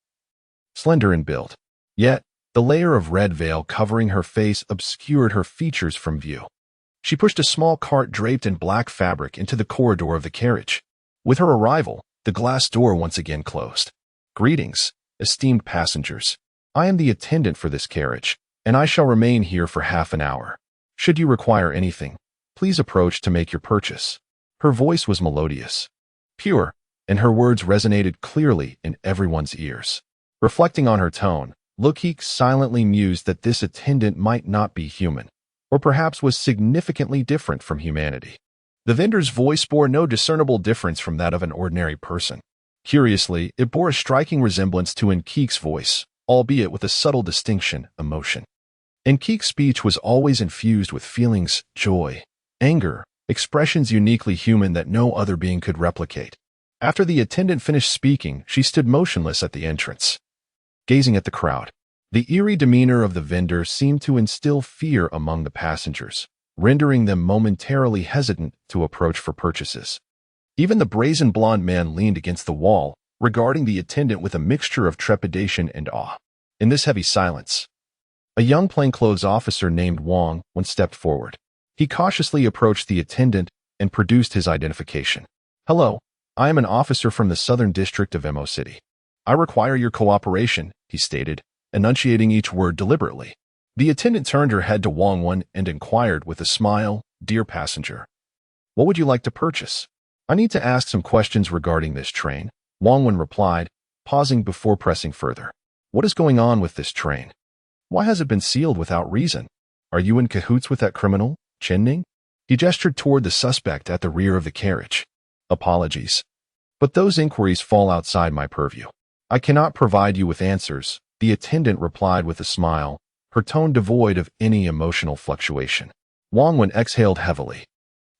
Slender in build, yet the layer of red veil covering her face obscured her features from view. She pushed a small cart draped in black fabric into the corridor of the carriage. With her arrival, the glass door once again closed. Greetings, esteemed passengers. I am the attendant for this carriage, and I shall remain here for half an hour. Should you require anything, please approach to make your purchase. Her voice was melodious, pure, and her words resonated clearly in everyone's ears. Reflecting on her tone, Luokeke silently mused that this attendant might not be human, or perhaps was significantly different from humanity. The vendor's voice bore no discernible difference from that of an ordinary person. Curiously, it bore a striking resemblance to Nkeke's voice, albeit with a subtle distinction: emotion. Nkeke's speech was always infused with feelings, joy, anger, expressions uniquely human that no other being could replicate. After the attendant finished speaking, she stood motionless at the entrance, gazing at the crowd. The eerie demeanor of the vendor seemed to instill fear among the passengers, rendering them momentarily hesitant to approach for purchases. Even the brazen blonde man leaned against the wall, regarding the attendant with a mixture of trepidation and awe. In this heavy silence, a young plainclothes officer named Wong stepped forward. He cautiously approached the attendant and produced his identification. "Hello, I am an officer from the Southern District of Mo City. I require your cooperation," he stated, enunciating each word deliberately. The attendant turned her head to Wong and inquired with a smile, "Dear passenger, what would you like to purchase?" "I need to ask some questions regarding this train," Wong replied, pausing before pressing further. "What is going on with this train? Why has it been sealed without reason? Are you in cahoots with that criminal, Chen-Ning?" He gestured toward the suspect at the rear of the carriage. "Apologies, but those inquiries fall outside my purview. I cannot provide you with answers," the attendant replied with a smile, her tone devoid of any emotional fluctuation. Wong exhaled heavily,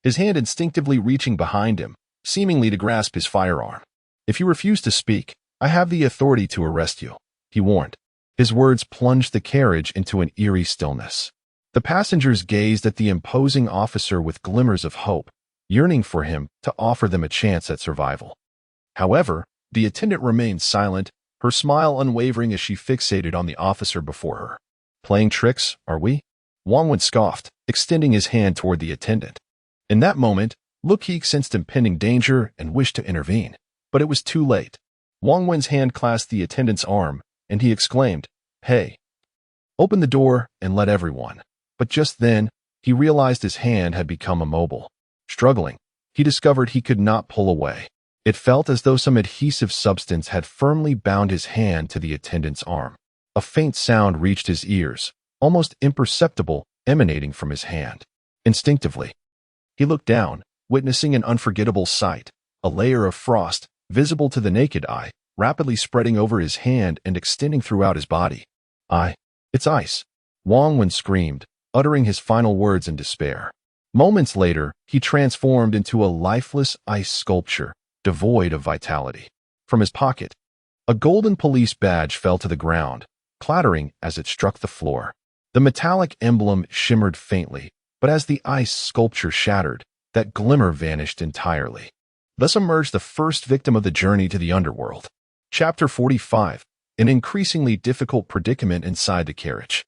his hand instinctively reaching behind him, seemingly to grasp his firearm. "If you refuse to speak, I have the authority to arrest you," he warned. His words plunged the carriage into an eerie stillness. The passengers gazed at the imposing officer with glimmers of hope, yearning for him to offer them a chance at survival. However, the attendant remained silent, her smile unwavering as she fixated on the officer before her. "Playing tricks, are we?" Wong scoffed, extending his hand toward the attendant. In that moment, Luokeke sensed impending danger and wished to intervene, but it was too late. Wong's hand clasped the attendant's arm, and he exclaimed, "Hey, open the door and let everyone." But just then, he realized his hand had become immobile. Struggling, he discovered he could not pull away. It felt as though some adhesive substance had firmly bound his hand to the attendant's arm. A faint sound reached his ears, almost imperceptible, emanating from his hand. Instinctively, he looked down, witnessing an unforgettable sight: a layer of frost, visible to the naked eye, rapidly spreading over his hand and extending throughout his body. It's ice," Wong screamed, uttering his final words in despair. Moments later, he transformed into a lifeless ice sculpture, devoid of vitality. From his pocket, a golden police badge fell to the ground, clattering as it struck the floor. The metallic emblem shimmered faintly, but as the ice sculpture shattered, that glimmer vanished entirely. Thus emerged the first victim of the journey to the underworld. Chapter 45. An increasingly difficult predicament inside the carriage.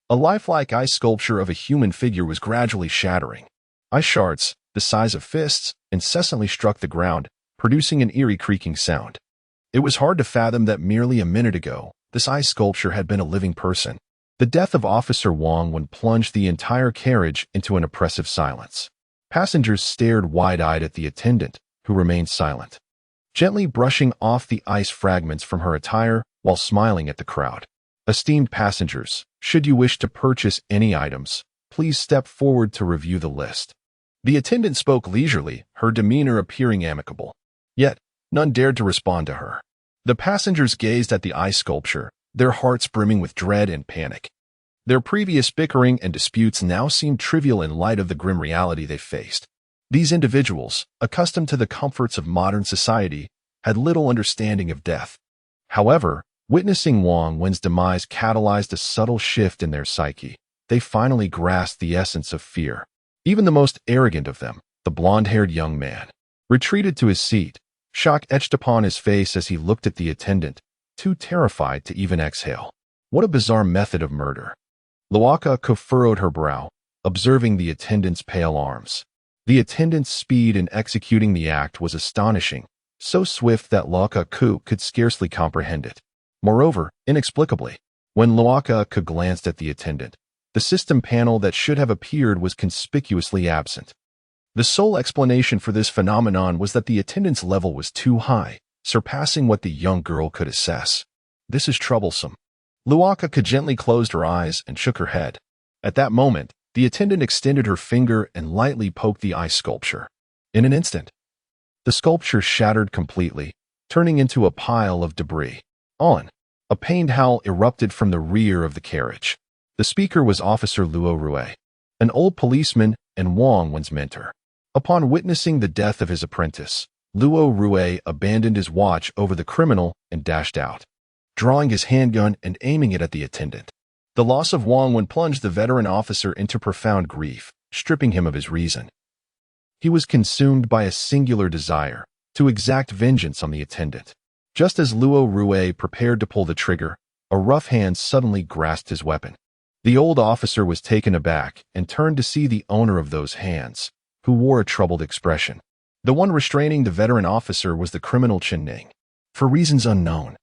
A lifelike ice sculpture of a human figure was gradually shattering. Ice shards, the size of fists, incessantly struck the ground, producing an eerie creaking sound. It was hard to fathom that merely a minute ago, this ice sculpture had been a living person. The death of Officer Wong plunged the entire carriage into an oppressive silence. Passengers stared wide-eyed at the attendant, who remained silent, gently brushing off the ice fragments from her attire while smiling at the crowd. Esteemed passengers, should you wish to purchase any items, please step forward to review the list. The attendant spoke leisurely, her demeanor appearing amicable. Yet, none dared to respond to her. The passengers gazed at the ice sculpture, their hearts brimming with dread and panic. Their previous bickering and disputes now seemed trivial in light of the grim reality they faced. These individuals, accustomed to the comforts of modern society, had little understanding of death. However, witnessing Wong Wen's demise catalyzed a subtle shift in their psyche. They finally grasped the essence of fear. Even the most arrogant of them, the blonde-haired young man, retreated to his seat, shock etched upon his face as he looked at the attendant, too terrified to even exhale. What a bizarre method of murder. Luokeke furrowed her brow, observing the attendant's pale arms. The attendant's speed in executing the act was astonishing, so swift that Luokeke could scarcely comprehend it. Moreover, inexplicably, when Luokeke glanced at the attendant, the system panel that should have appeared was conspicuously absent. The sole explanation for this phenomenon was that the attendant's level was too high, surpassing what the young girl could assess. This is troublesome. Luokeke gently closed her eyes and shook her head. At that moment, the attendant extended her finger and lightly poked the ice sculpture. In an instant, the sculpture shattered completely, turning into a pile of debris. On, a pained howl erupted from the rear of the carriage. The speaker was Officer Luokeke, an old policeman and Wong Wen's mentor. Upon witnessing the death of his apprentice, Luokeke abandoned his watch over the criminal and dashed out, drawing his handgun and aiming it at the attendant. The loss of Wong Wen plunged the veteran officer into profound grief, stripping him of his reason. He was consumed by a singular desire to exact vengeance on the attendant. Just as Luokeke prepared to pull the trigger, a rough hand suddenly grasped his weapon. The old officer was taken aback and turned to see the owner of those hands, who wore a troubled expression. The one restraining the veteran officer was the criminal Chen Ning. For reasons unknown,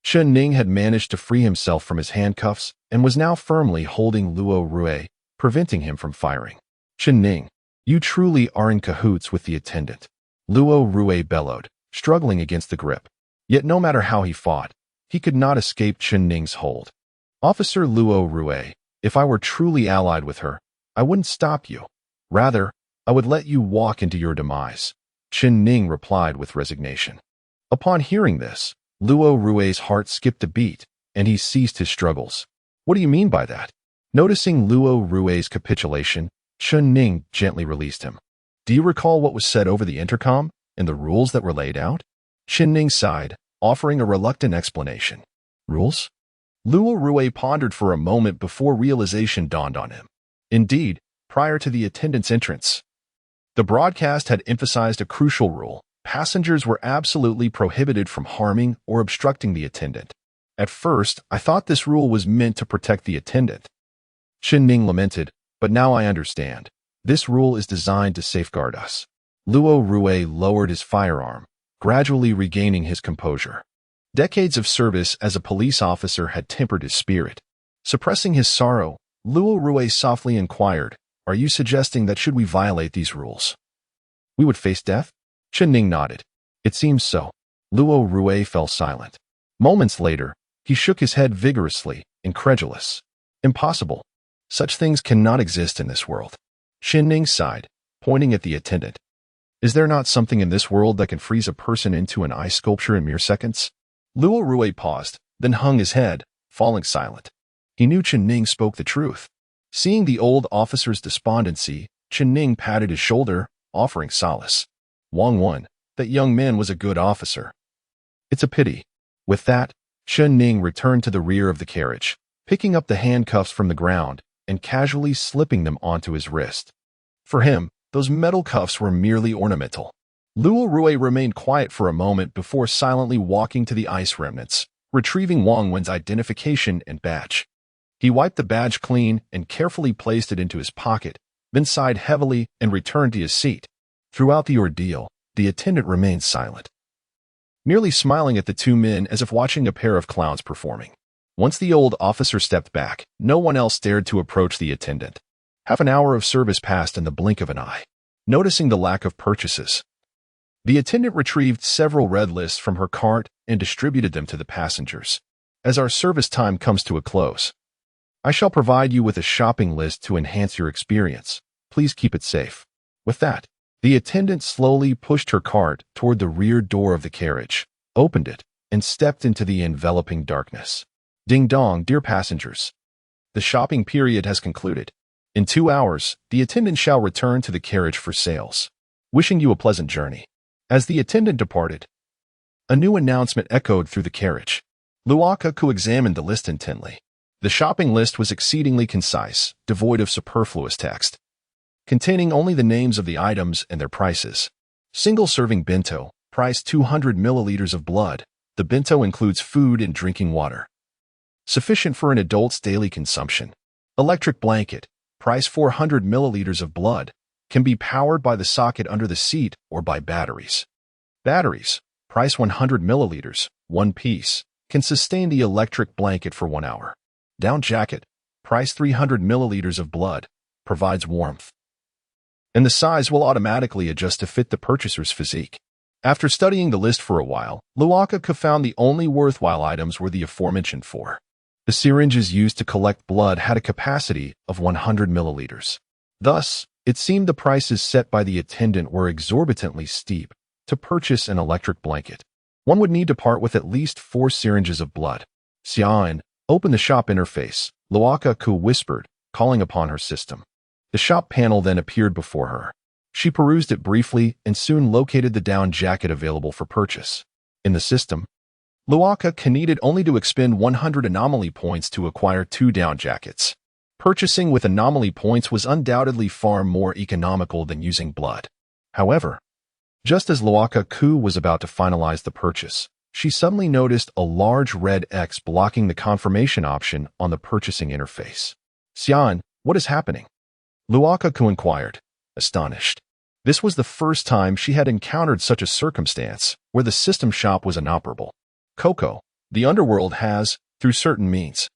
Chen Ning had managed to free himself from his handcuffs and was now firmly holding Luokeke, preventing him from firing. Chen Ning, you truly are in cahoots with the attendant, Luokeke bellowed, struggling against the grip. Yet no matter how he fought, he could not escape Chen Ning's hold. Officer Luokeke, if I were truly allied with her, I wouldn't stop you. Rather, I would let you walk into your demise, Chen Ning replied with resignation. Upon hearing this, Luokeke's heart skipped a beat, and he ceased his struggles. What do you mean by that? Noticing Luokeke's capitulation, Chen Ning gently released him. Do you recall what was said over the intercom and the rules that were laid out? Chen Ning sighed, offering a reluctant explanation. Rules? Luokeke pondered for a moment before realization dawned on him. Indeed, prior to the attendant's entrance, the broadcast had emphasized a crucial rule. Passengers were absolutely prohibited from harming or obstructing the attendant. At first, I thought this rule was meant to protect the attendant, Chen Ning lamented, but now I understand. This rule is designed to safeguard us. Luokeke lowered his firearm, gradually regaining his composure. Decades of service as a police officer had tempered his spirit. Suppressing his sorrow, Luokeke softly inquired, are you suggesting that should we violate these rules, we would face death? Chen Ning nodded. It seems so. Luokeke fell silent. Moments later, he shook his head vigorously, incredulous. Impossible. Such things cannot exist in this world. Chen Ning sighed, pointing at the attendant. Is there not something in this world that can freeze a person into an ice sculpture in mere seconds? Luokeke paused, then hung his head, falling silent. He knew Chen Ning spoke the truth. Seeing the old officer's despondency, Chen Ning patted his shoulder, offering solace. Wong Wen, that young man was a good officer. It's a pity. With that, Chen Ning returned to the rear of the carriage, picking up the handcuffs from the ground and casually slipping them onto his wrist. For him, those metal cuffs were merely ornamental. Luo Rui remained quiet for a moment before silently walking to the ice remnants, retrieving Wang Wen's identification and badge. He wiped the badge clean and carefully placed it into his pocket, then sighed heavily and returned to his seat. Throughout the ordeal, the attendant remained silent, merely smiling at the two men as if watching a pair of clowns performing. Once the old officer stepped back, no one else dared to approach the attendant. Half an hour of service passed in the blink of an eye. Noticing the lack of purchases, the attendant retrieved several red lists from her cart and distributed them to the passengers. As our service time comes to a close, I shall provide you with a shopping list to enhance your experience. Please keep it safe. With that, the attendant slowly pushed her cart toward the rear door of the carriage, opened it, and stepped into the enveloping darkness. Ding dong, dear passengers. The shopping period has concluded. In 2 hours, the attendant shall return to the carriage for sales. Wishing you a pleasant journey. As the attendant departed, a new announcement echoed through the carriage. Luokeke examined the list intently. The shopping list was exceedingly concise, devoid of superfluous text, containing only the names of the items and their prices. Single-serving bento, price 200 milliliters of blood. The bento includes food and drinking water, sufficient for an adult's daily consumption. Electric blanket, price 400 milliliters of blood, can be powered by the socket under the seat or by batteries. Batteries, price 100 milliliters, one piece, can sustain the electric blanket for 1 hour. Down jacket, price 300 milliliters of blood, provides warmth, and the size will automatically adjust to fit the purchaser's physique. After studying the list for a while, Luokeke found the only worthwhile items were the aforementioned four. The syringes used to collect blood had a capacity of 100 milliliters. Thus, it seemed the prices set by the attendant were exorbitantly steep. To purchase an electric blanket, one would need to part with at least 4 syringes of blood. Xian, open the shop interface, Luokeke whispered, calling upon her system. The shop panel then appeared before her. She perused it briefly and soon located the down jacket available for purchase. In the system, Luokeke needed only to expend 100 anomaly points to acquire 2 down jackets. Purchasing with anomaly points was undoubtedly far more economical than using blood. However, just as Luokeke was about to finalize the purchase, she suddenly noticed a large red X blocking the confirmation option on the purchasing interface. Xian, what is happening? Luokeke inquired, astonished. This was the first time she had encountered such a circumstance where the system shop was inoperable. Coco, the underworld has, through certain means,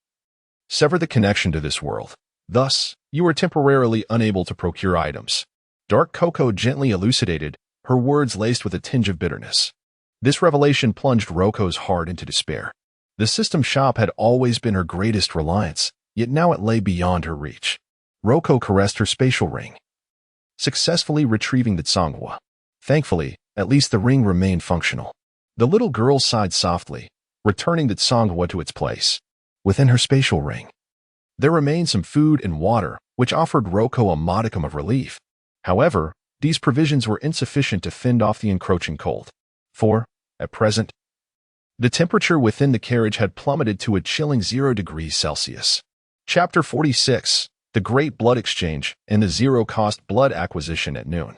severed the connection to this world. Thus, you are temporarily unable to procure items. Dark Coco gently elucidated, her words laced with a tinge of bitterness. This revelation plunged Rococo's heart into despair. The system shop had always been her greatest reliance, yet now it lay beyond her reach. Rococo caressed her spatial ring, successfully retrieving the Tsonghua. Thankfully, at least the ring remained functional. The little girl sighed softly, returning the Tsonghua to its place. Within her spatial ring, there remained some food and water, which offered Rococo a modicum of relief. However, these provisions were insufficient to fend off the encroaching cold. For, at present, the temperature within the carriage had plummeted to a chilling 0 degrees Celsius. Chapter 46, The Great Blood Exchange and the Zero-Cost Blood Acquisition at Noon.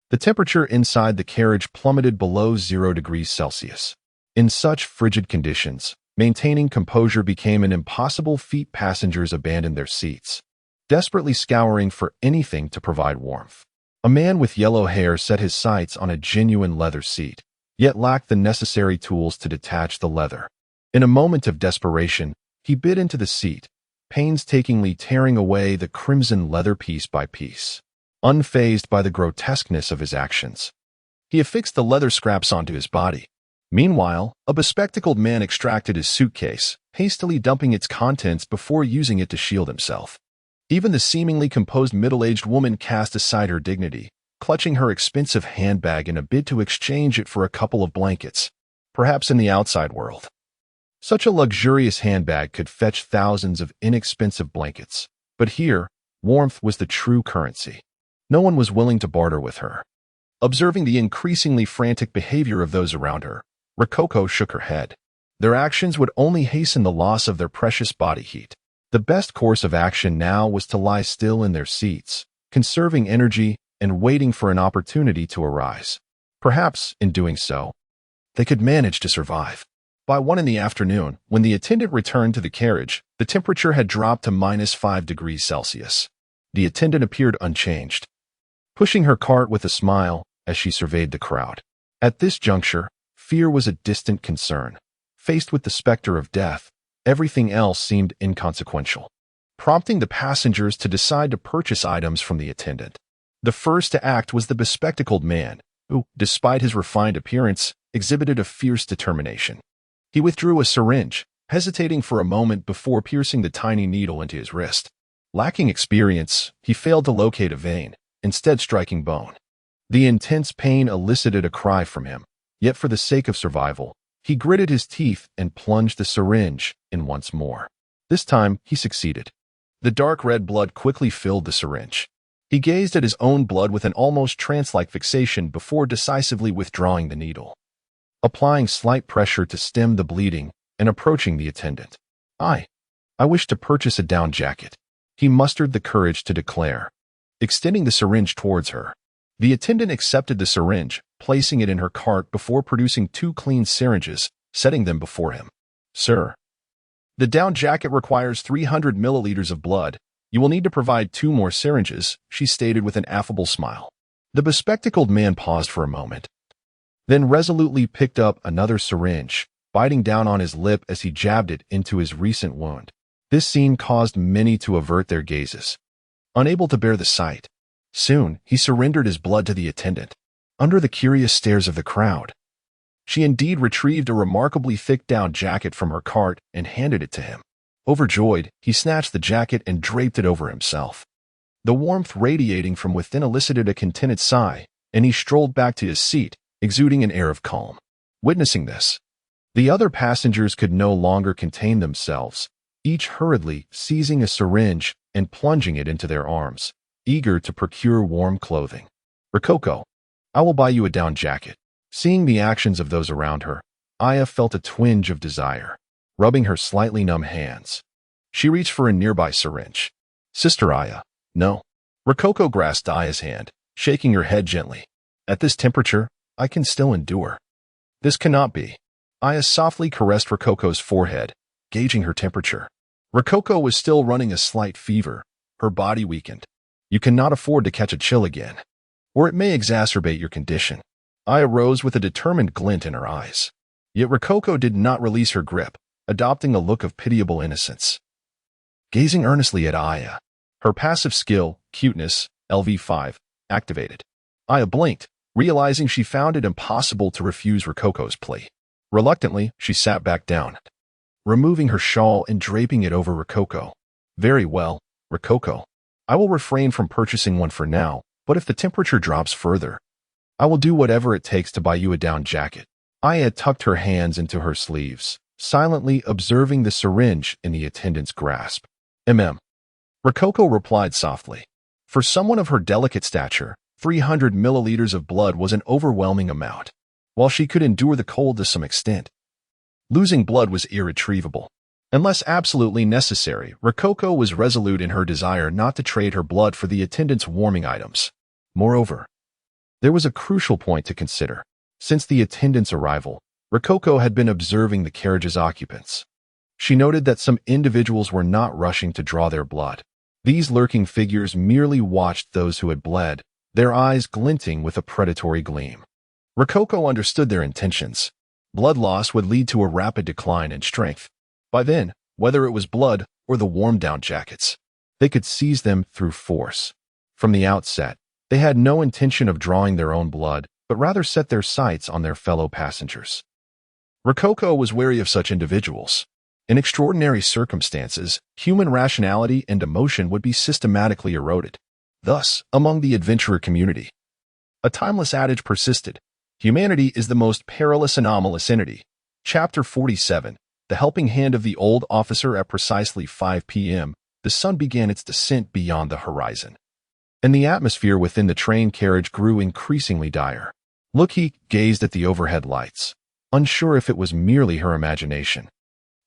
The temperature inside the carriage plummeted below 0 degrees Celsius. In such frigid conditions, maintaining composure became an impossible feat. Passengers abandoned their seats, desperately scouring for anything to provide warmth. A man with yellow hair set his sights on a genuine leather seat, yet lacked the necessary tools to detach the leather. In a moment of desperation, he bit into the seat, painstakingly tearing away the crimson leather piece by piece. Unfazed by the grotesqueness of his actions, he affixed the leather scraps onto his body. Meanwhile, a bespectacled man extracted his suitcase, hastily dumping its contents before using it to shield himself. Even the seemingly composed middle-aged woman cast aside her dignity, clutching her expensive handbag in a bid to exchange it for a couple of blankets. Perhaps in the outside world, such a luxurious handbag could fetch thousands of inexpensive blankets. But here, warmth was the true currency. No one was willing to barter with her. Observing the increasingly frantic behavior of those around her, Rococo shook her head. Their actions would only hasten the loss of their precious body heat. The best course of action now was to lie still in their seats, conserving energy and waiting for an opportunity to arise. Perhaps, in doing so, they could manage to survive. By 1 in the afternoon, when the attendant returned to the carriage, the temperature had dropped to -5 degrees Celsius. The attendant appeared unchanged, pushing her cart with a smile as she surveyed the crowd. At this juncture, fear was a distant concern. Faced with the specter of death, everything else seemed inconsequential, prompting the passengers to decide to purchase items from the attendant. The first to act was the bespectacled man, who, despite his refined appearance, exhibited a fierce determination. He withdrew a syringe, hesitating for a moment before piercing the tiny needle into his wrist. Lacking experience, he failed to locate a vein, instead striking bone. The intense pain elicited a cry from him, yet for the sake of survival, he gritted his teeth and plunged the syringe in once more. This time, he succeeded. The dark red blood quickly filled the syringe. He gazed at his own blood with an almost trance-like fixation before decisively withdrawing the needle, applying slight pressure to stem the bleeding and approaching the attendant. I wish to purchase a down jacket," he mustered the courage to declare, extending the syringe towards her. The attendant accepted the syringe, placing it in her cart before producing 2 clean syringes, setting them before him. "Sir, the down jacket requires 300 milliliters of blood. You will need to provide 2 more syringes," she stated with an affable smile. The bespectacled man paused for a moment, then resolutely picked up another syringe, biting down on his lip as he jabbed it into his recent wound. This scene caused many to avert their gazes, unable to bear the sight. Soon, he surrendered his blood to the attendant. Under the curious stares of the crowd, she indeed retrieved a remarkably thick down jacket from her cart and handed it to him. Overjoyed, he snatched the jacket and draped it over himself. The warmth radiating from within elicited a contented sigh, and he strolled back to his seat, exuding an air of calm. Witnessing this, the other passengers could no longer contain themselves, each hurriedly seizing a syringe and plunging it into their arms, eager to procure warm clothing. "Rococo, I will buy you a down jacket." Seeing the actions of those around her, Aya felt a twinge of desire. Rubbing her slightly numb hands, she reached for a nearby syringe. "Sister Aya, no." Rococo grasped Aya's hand, shaking her head gently. "At this temperature, I can still endure." "This cannot be." Aya softly caressed Rococo's forehead, gauging her temperature. Rococo was still running a slight fever, her body weakened. "You cannot afford to catch a chill again, or it may exacerbate your condition." Aya rose with a determined glint in her eyes. Yet Rococo did not release her grip, adopting a look of pitiable innocence. Gazing earnestly at Aya, her passive skill, cuteness, LV5, activated. Aya blinked, realizing she found it impossible to refuse Rococo's plea. Reluctantly, she sat back down, removing her shawl and draping it over Rococo. "Very well, Rococo. I will refrain from purchasing one for now, but if the temperature drops further, I will do whatever it takes to buy you a down jacket." Aya tucked her hands into her sleeves, silently observing the syringe in the attendant's grasp. Rococo replied softly. For someone of her delicate stature, 300 milliliters of blood was an overwhelming amount. While she could endure the cold to some extent, losing blood was irretrievable. Unless absolutely necessary, Rococo was resolute in her desire not to trade her blood for the attendant's warming items. Moreover, there was a crucial point to consider. Since the attendant's arrival, Rococo had been observing the carriage's occupants. She noted that some individuals were not rushing to draw their blood. These lurking figures merely watched those who had bled, their eyes glinting with a predatory gleam. Rococo understood their intentions. Blood loss would lead to a rapid decline in strength. By then, whether it was blood or the warm-down jackets, they could seize them through force. From the outset, they had no intention of drawing their own blood, but rather set their sights on their fellow passengers. Rococo was wary of such individuals. In extraordinary circumstances, human rationality and emotion would be systematically eroded. Thus, among the adventurer community, a timeless adage persisted: humanity is the most perilous anomalous entity. Chapter 47. The helping hand of the old officer. At precisely 5 p.m., the sun began its descent beyond the horizon, and the atmosphere within the train carriage grew increasingly dire. Luokeke gazed at the overhead lights, unsure if it was merely her imagination.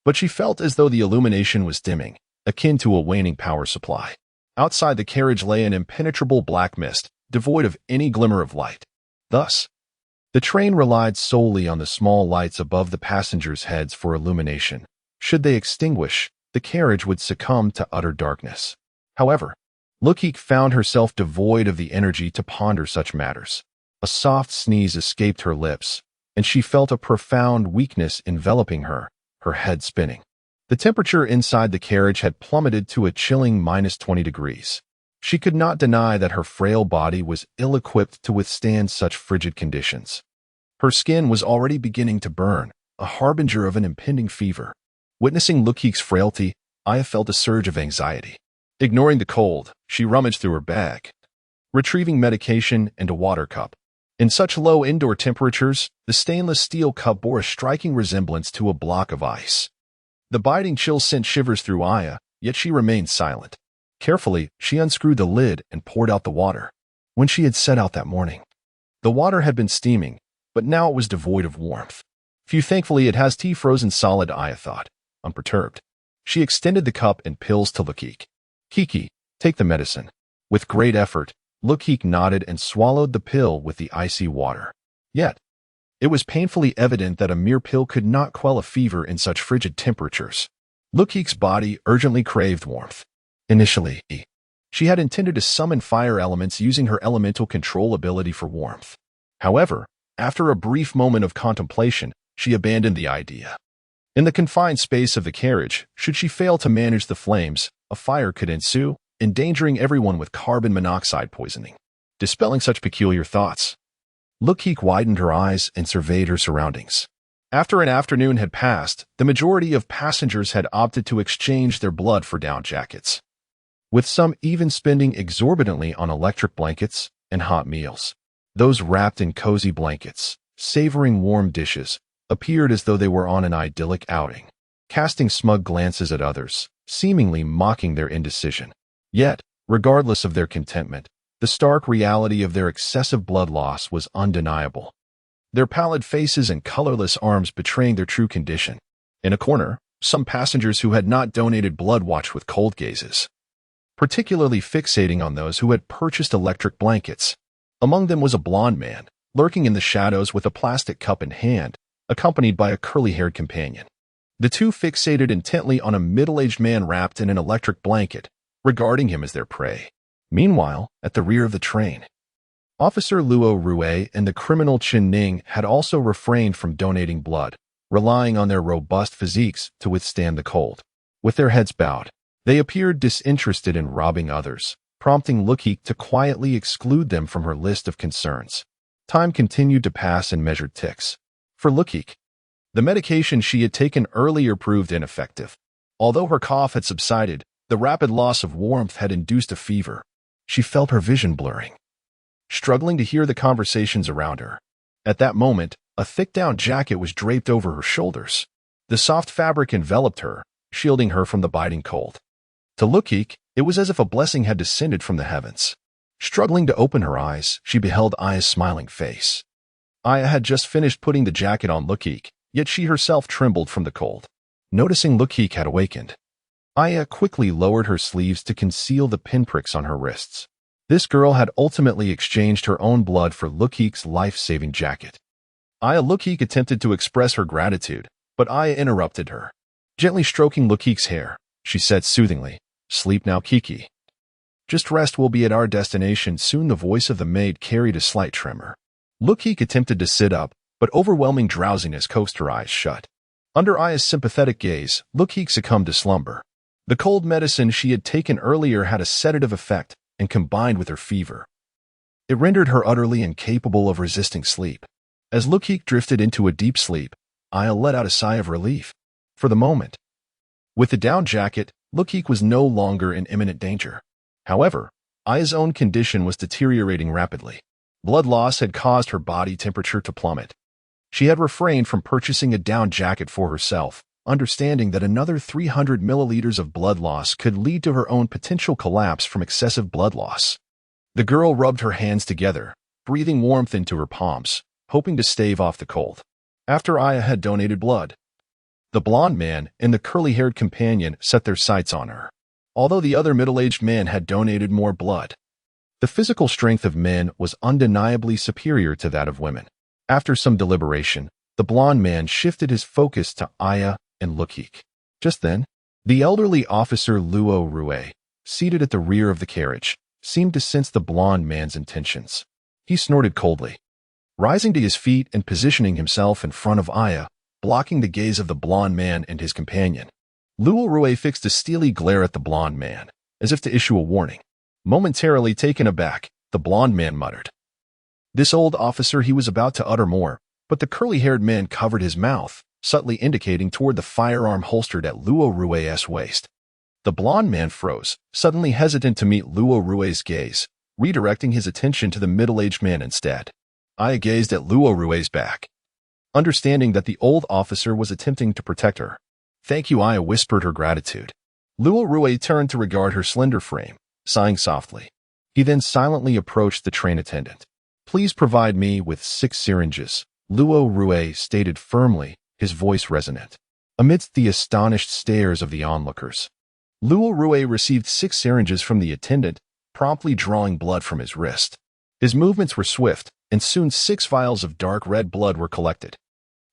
But she felt as though the illumination was dimming, akin to a waning power supply. Outside the carriage lay an impenetrable black mist, devoid of any glimmer of light. Thus, the train relied solely on the small lights above the passengers' heads for illumination. Should they extinguish, the carriage would succumb to utter darkness. However, Luokeke found herself devoid of the energy to ponder such matters. A soft sneeze escaped her lips, and she felt a profound weakness enveloping her, her head spinning. The temperature inside the carriage had plummeted to a chilling -20 degrees. She could not deny that her frail body was ill-equipped to withstand such frigid conditions. Her skin was already beginning to burn, a harbinger of an impending fever. Witnessing Luokeke's frailty, Aya felt a surge of anxiety. Ignoring the cold, she rummaged through her bag, retrieving medication and a water cup. In such low indoor temperatures, the stainless steel cup bore a striking resemblance to a block of ice. The biting chill sent shivers through Aya, yet she remained silent. Carefully, she unscrewed the lid and poured out the water. When she had set out that morning, the water had been steaming, but now it was devoid of warmth. Phew, thankfully it has tea frozen solid, Aya thought, unperturbed. She extended the cup and pills to Luokeke. Kiki, take the medicine. With great effort, Luokeke nodded and swallowed the pill with the icy water. Yet, it was painfully evident that a mere pill could not quell a fever in such frigid temperatures. Luokeke's body urgently craved warmth. Initially, she had intended to summon fire elements using her elemental control ability for warmth. However, after a brief moment of contemplation, she abandoned the idea. In the confined space of the carriage, should she fail to manage the flames, a fire could ensue, endangering everyone with carbon monoxide poisoning. Dispelling such peculiar thoughts, Luokeke widened her eyes and surveyed her surroundings. After an afternoon had passed, the majority of passengers had opted to exchange their blood for down jackets, with some even spending exorbitantly on electric blankets and hot meals. Those wrapped in cozy blankets, savoring warm dishes, appeared as though they were on an idyllic outing, casting smug glances at others, seemingly mocking their indecision. Yet, regardless of their contentment, the stark reality of their excessive blood loss was undeniable. Their pallid faces and colorless arms betraying their true condition. In a corner, some passengers who had not donated blood watched with cold gazes, particularly fixating on those who had purchased electric blankets. Among them was a blond man, lurking in the shadows with a plastic cup in hand, accompanied by a curly-haired companion. The two fixated intently on a middle-aged man wrapped in an electric blanket, regarding him as their prey. Meanwhile, at the rear of the train, Officer Luo Rue and the criminal Chen Ning had also refrained from donating blood, relying on their robust physiques to withstand the cold. With their heads bowed, they appeared disinterested in robbing others, prompting Luokeke to quietly exclude them from her list of concerns. Time continued to pass in measured ticks. For Luokeke, the medication she had taken earlier proved ineffective. Although her cough had subsided, the rapid loss of warmth had induced a fever. She felt her vision blurring, struggling to hear the conversations around her. At that moment, a thick down jacket was draped over her shoulders. The soft fabric enveloped her, shielding her from the biting cold. To Luokeke, it was as if a blessing had descended from the heavens. Struggling to open her eyes, she beheld Aya's smiling face. Aya had just finished putting the jacket on Luokeke, yet she herself trembled from the cold. Noticing Luokeke had awakened, Aya quickly lowered her sleeves to conceal the pinpricks on her wrists. This girl had ultimately exchanged her own blood for Luokeke's life-saving jacket. Luokeke attempted to express her gratitude, but Aya interrupted her. Gently stroking Luokeke's hair, she said soothingly, "Sleep now, Kiki. Just rest, we'll be at our destination soon." The voice of the maid carried a slight tremor. Luokeke attempted to sit up, but overwhelming drowsiness coaxed her eyes shut. Under Aya's sympathetic gaze, Luokeke succumbed to slumber. The cold medicine she had taken earlier had a sedative effect, and combined with her fever, it rendered her utterly incapable of resisting sleep. As Luokeke drifted into a deep sleep, Aya let out a sigh of relief. For the moment, with the down jacket, Luokeke was no longer in imminent danger. However, Aya's own condition was deteriorating rapidly. Blood loss had caused her body temperature to plummet. She had refrained from purchasing a down jacket for herself, understanding that another 300 milliliters of blood loss could lead to her own potential collapse from excessive blood loss. The girl rubbed her hands together, breathing warmth into her palms, hoping to stave off the cold. After Aya had donated blood, the blond man and the curly-haired companion set their sights on her. although the other middle-aged man had donated more blood. The physical strength of men was undeniably superior to that of women. After some deliberation, the blond man shifted his focus to Aya and Luokeke. Just then, the elderly officer Luokeke, seated at the rear of the carriage, seemed to sense the blond man's intentions. He snorted coldly. Rising to his feet and positioning himself in front of Aya, blocking the gaze of the blond man and his companion, Luokeke fixed a steely glare at the blond man, as if to issue a warning. Momentarily taken aback, the blond man muttered. This old officer, he was about to utter more, but the curly-haired man covered his mouth, subtly indicating toward the firearm holstered at Luoke's waist. The blond man froze, suddenly hesitant to meet Luoke's gaze, redirecting his attention to the middle-aged man instead. Aya gazed at Luoke's back, understanding that the old officer was attempting to protect her. Thank you, Aya whispered her gratitude. Luoke turned to regard her slender frame, sighing softly. He then silently approached the train attendant. Please provide me with 6 syringes, Luoke stated firmly, his voice resonant. Amidst the astonished stares of the onlookers, Luokeke received 6 syringes from the attendant, promptly drawing blood from his wrist. His movements were swift, and soon 6 vials of dark red blood were collected.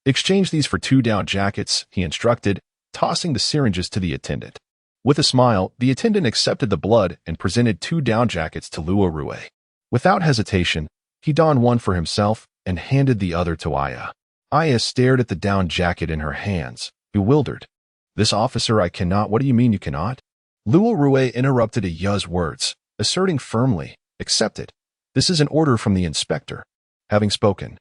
Exchange these for 2 down jackets, he instructed, tossing the syringes to the attendant. With a smile, the attendant accepted the blood and presented 2 down jackets to Luokeke. Without hesitation, he donned one for himself and handed the other to Aya. Aya stared at the down jacket in her hands, bewildered. This officer, I cannot. What do you mean you cannot? Luokeke interrupted Aya's words, asserting firmly, accepted. This is an order from the inspector. Having spoken,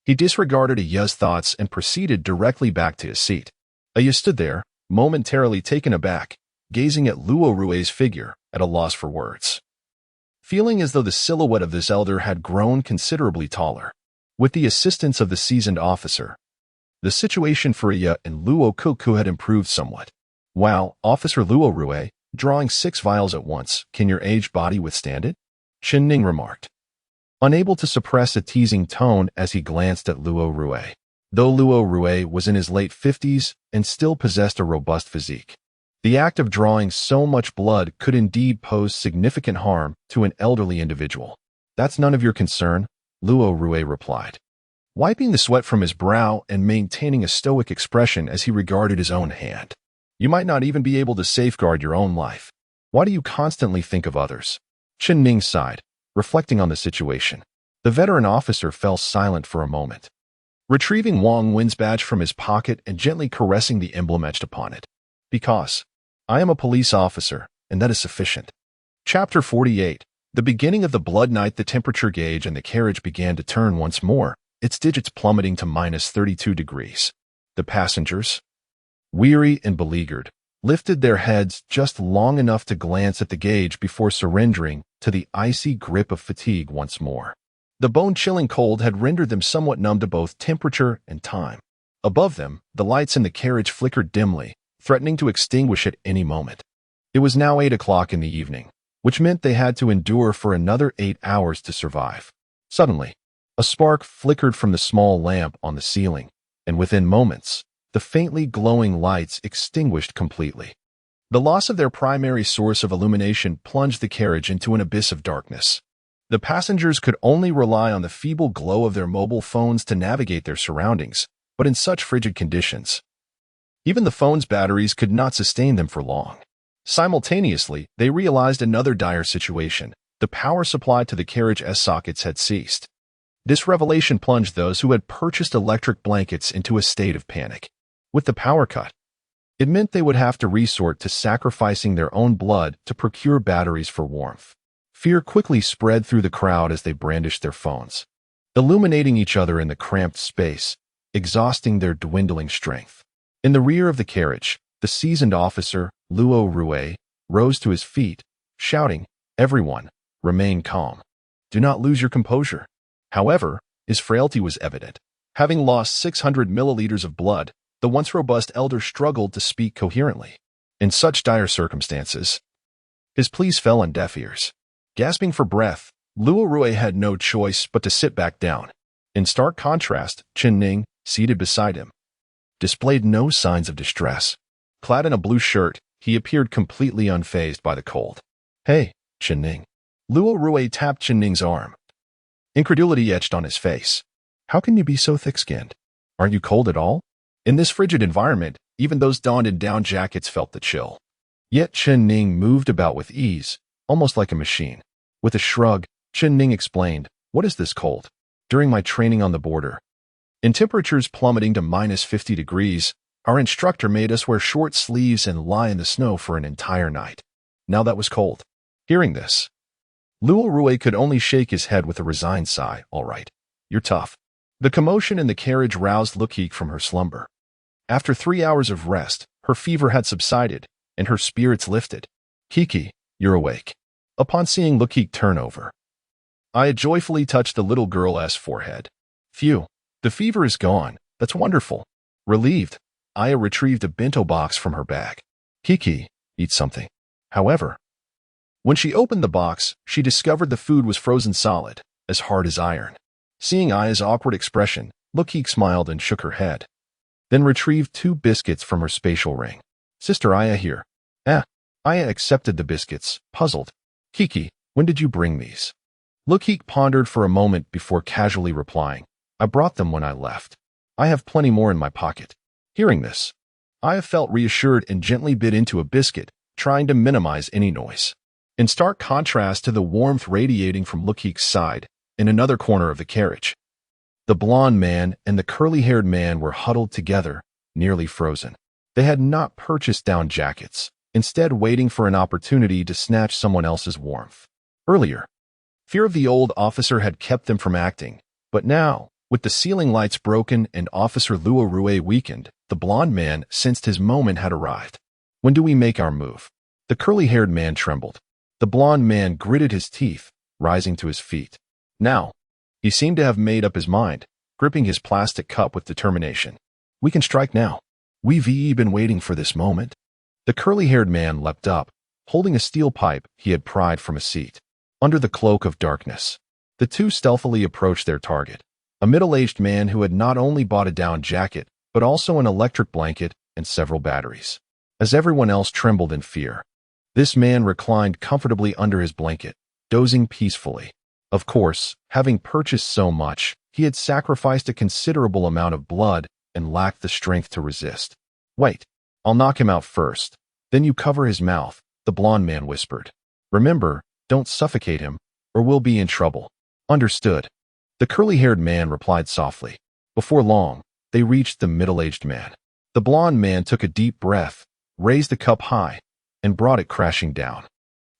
he disregarded Aya's thoughts and proceeded directly back to his seat. Aya stood there, momentarily taken aback, gazing at Luoke's figure, at a loss for words. Feeling as though the silhouette of this elder had grown considerably taller. With the assistance of the seasoned officer, the situation for Aya and Luokeke had improved somewhat. Wow, Officer Luokeke, drawing 6 vials at once, can your aged body withstand it? Ning remarked, unable to suppress a teasing tone as he glanced at Luokeke. Though Luokeke was in his late 50s and still possessed a robust physique, the act of drawing so much blood could indeed pose significant harm to an elderly individual. That's none of your concern, Luokeke replied, wiping the sweat from his brow and maintaining a stoic expression as he regarded his own hand. You might not even be able to safeguard your own life. Why do you constantly think of others? Ning sighed, reflecting on the situation. The veteran officer fell silent for a moment, retrieving Wang Wen's badge from his pocket and gently caressing the emblem etched upon it. Because I am a police officer, and that is sufficient. Chapter 48. The beginning of the blood night. The temperature gauge and the carriage began to turn once more, its digits plummeting to -32 degrees. The passengers, weary and beleaguered, lifted their heads just long enough to glance at the gauge before surrendering to the icy grip of fatigue once more. The bone-chilling cold had rendered them somewhat numb to both temperature and time. Above them, the lights in the carriage flickered dimly, threatening to extinguish at any moment. It was now 8 o'clock in the evening, which meant they had to endure for another 8 hours to survive. Suddenly, a spark flickered from the small lamp on the ceiling, and within moments, the faintly glowing lights extinguished completely. The loss of their primary source of illumination plunged the carriage into an abyss of darkness. The passengers could only rely on the feeble glow of their mobile phones to navigate their surroundings, but in such frigid conditions, even the phone's batteries could not sustain them for long. Simultaneously, they realized another dire situation. The power supply to the carriage's sockets had ceased. This revelation plunged those who had purchased electric blankets into a state of panic. With the power cut, it meant they would have to resort to sacrificing their own blood to procure batteries for warmth. Fear quickly spread through the crowd as they brandished their phones, illuminating each other in the cramped space, exhausting their dwindling strength. In the rear of the carriage, the seasoned officer, Luokeke, rose to his feet, shouting, "Everyone, remain calm. Do not lose your composure." However, his frailty was evident. Having lost 600 milliliters of blood, the once robust elder struggled to speak coherently. In such dire circumstances, his pleas fell on deaf ears. Gasping for breath, Luokeke had no choice but to sit back down. In stark contrast, Ning, seated beside him, displayed no signs of distress. Clad in a blue shirt, he appeared completely unfazed by the cold. "Hey, Chen-Ning." Luo Rui tapped Chen-Ning's arm. Incredulity etched on his face. "How can you be so thick-skinned? Aren't you cold at all?" In this frigid environment, even those donned in down jackets felt the chill. Yet Chen-Ning moved about with ease, almost like a machine. With a shrug, Chen-Ning explained, "What is this cold? During my training on the border, in temperatures plummeting to -50 degrees, our instructor made us wear short sleeves and lie in the snow for an entire night. Now that was cold." Hearing this, Luo Rui could only shake his head with a resigned sigh. "All right, you're tough." The commotion in the carriage roused Luokeke from her slumber. After 3 hours of rest, her fever had subsided, and her spirits lifted. "Kiki, you're awake." Upon seeing Luokeke turn over, Aya joyfully touched the little girl's forehead. "Phew, the fever is gone. That's wonderful." Relieved, Aya retrieved a bento box from her bag. "Kiki, eat something." However, when she opened the box, she discovered the food was frozen solid, as hard as iron. Seeing Aya's awkward expression, Luokeke smiled and shook her head, then retrieved 2 biscuits from her spatial ring. "Sister Aya here." Aya accepted the biscuits, puzzled. "Kiki, when did you bring these?" Luokeke pondered for a moment before casually replying, "I brought them when I left. I have plenty more in my pocket." Hearing this, Aya felt reassured and gently bit into a biscuit, trying to minimize any noise. In stark contrast to the warmth radiating from Luokeke's side, in another corner of the carriage, the blonde man and the curly-haired man were huddled together, nearly frozen. They had not purchased down jackets, instead waiting for an opportunity to snatch someone else's warmth. Earlier, fear of the old officer had kept them from acting, but now, with the ceiling lights broken and Officer Luo Rui weakened, the blonde man sensed his moment had arrived. "When do we make our move?" The curly-haired man trembled. The blonde man gritted his teeth, rising to his feet. Now, he seemed to have made up his mind, gripping his plastic cup with determination. "We can strike now. We've been waiting for this moment." The curly-haired man leapt up, holding a steel pipe he had pried from a seat. Under the cloak of darkness, the two stealthily approached their target, a middle-aged man who had not only bought a down jacket, but also an electric blanket and several batteries. As everyone else trembled in fear, this man reclined comfortably under his blanket, dozing peacefully. Of course, having purchased so much, he had sacrificed a considerable amount of blood and lacked the strength to resist. "Wait, I'll knock him out first. Then you cover his mouth," the blonde man whispered. "Remember, don't suffocate him, or we'll be in trouble." "Understood," the curly-haired man replied softly. Before long, they reached the middle-aged man. The blonde man took a deep breath, raised the cup high, and brought it crashing down.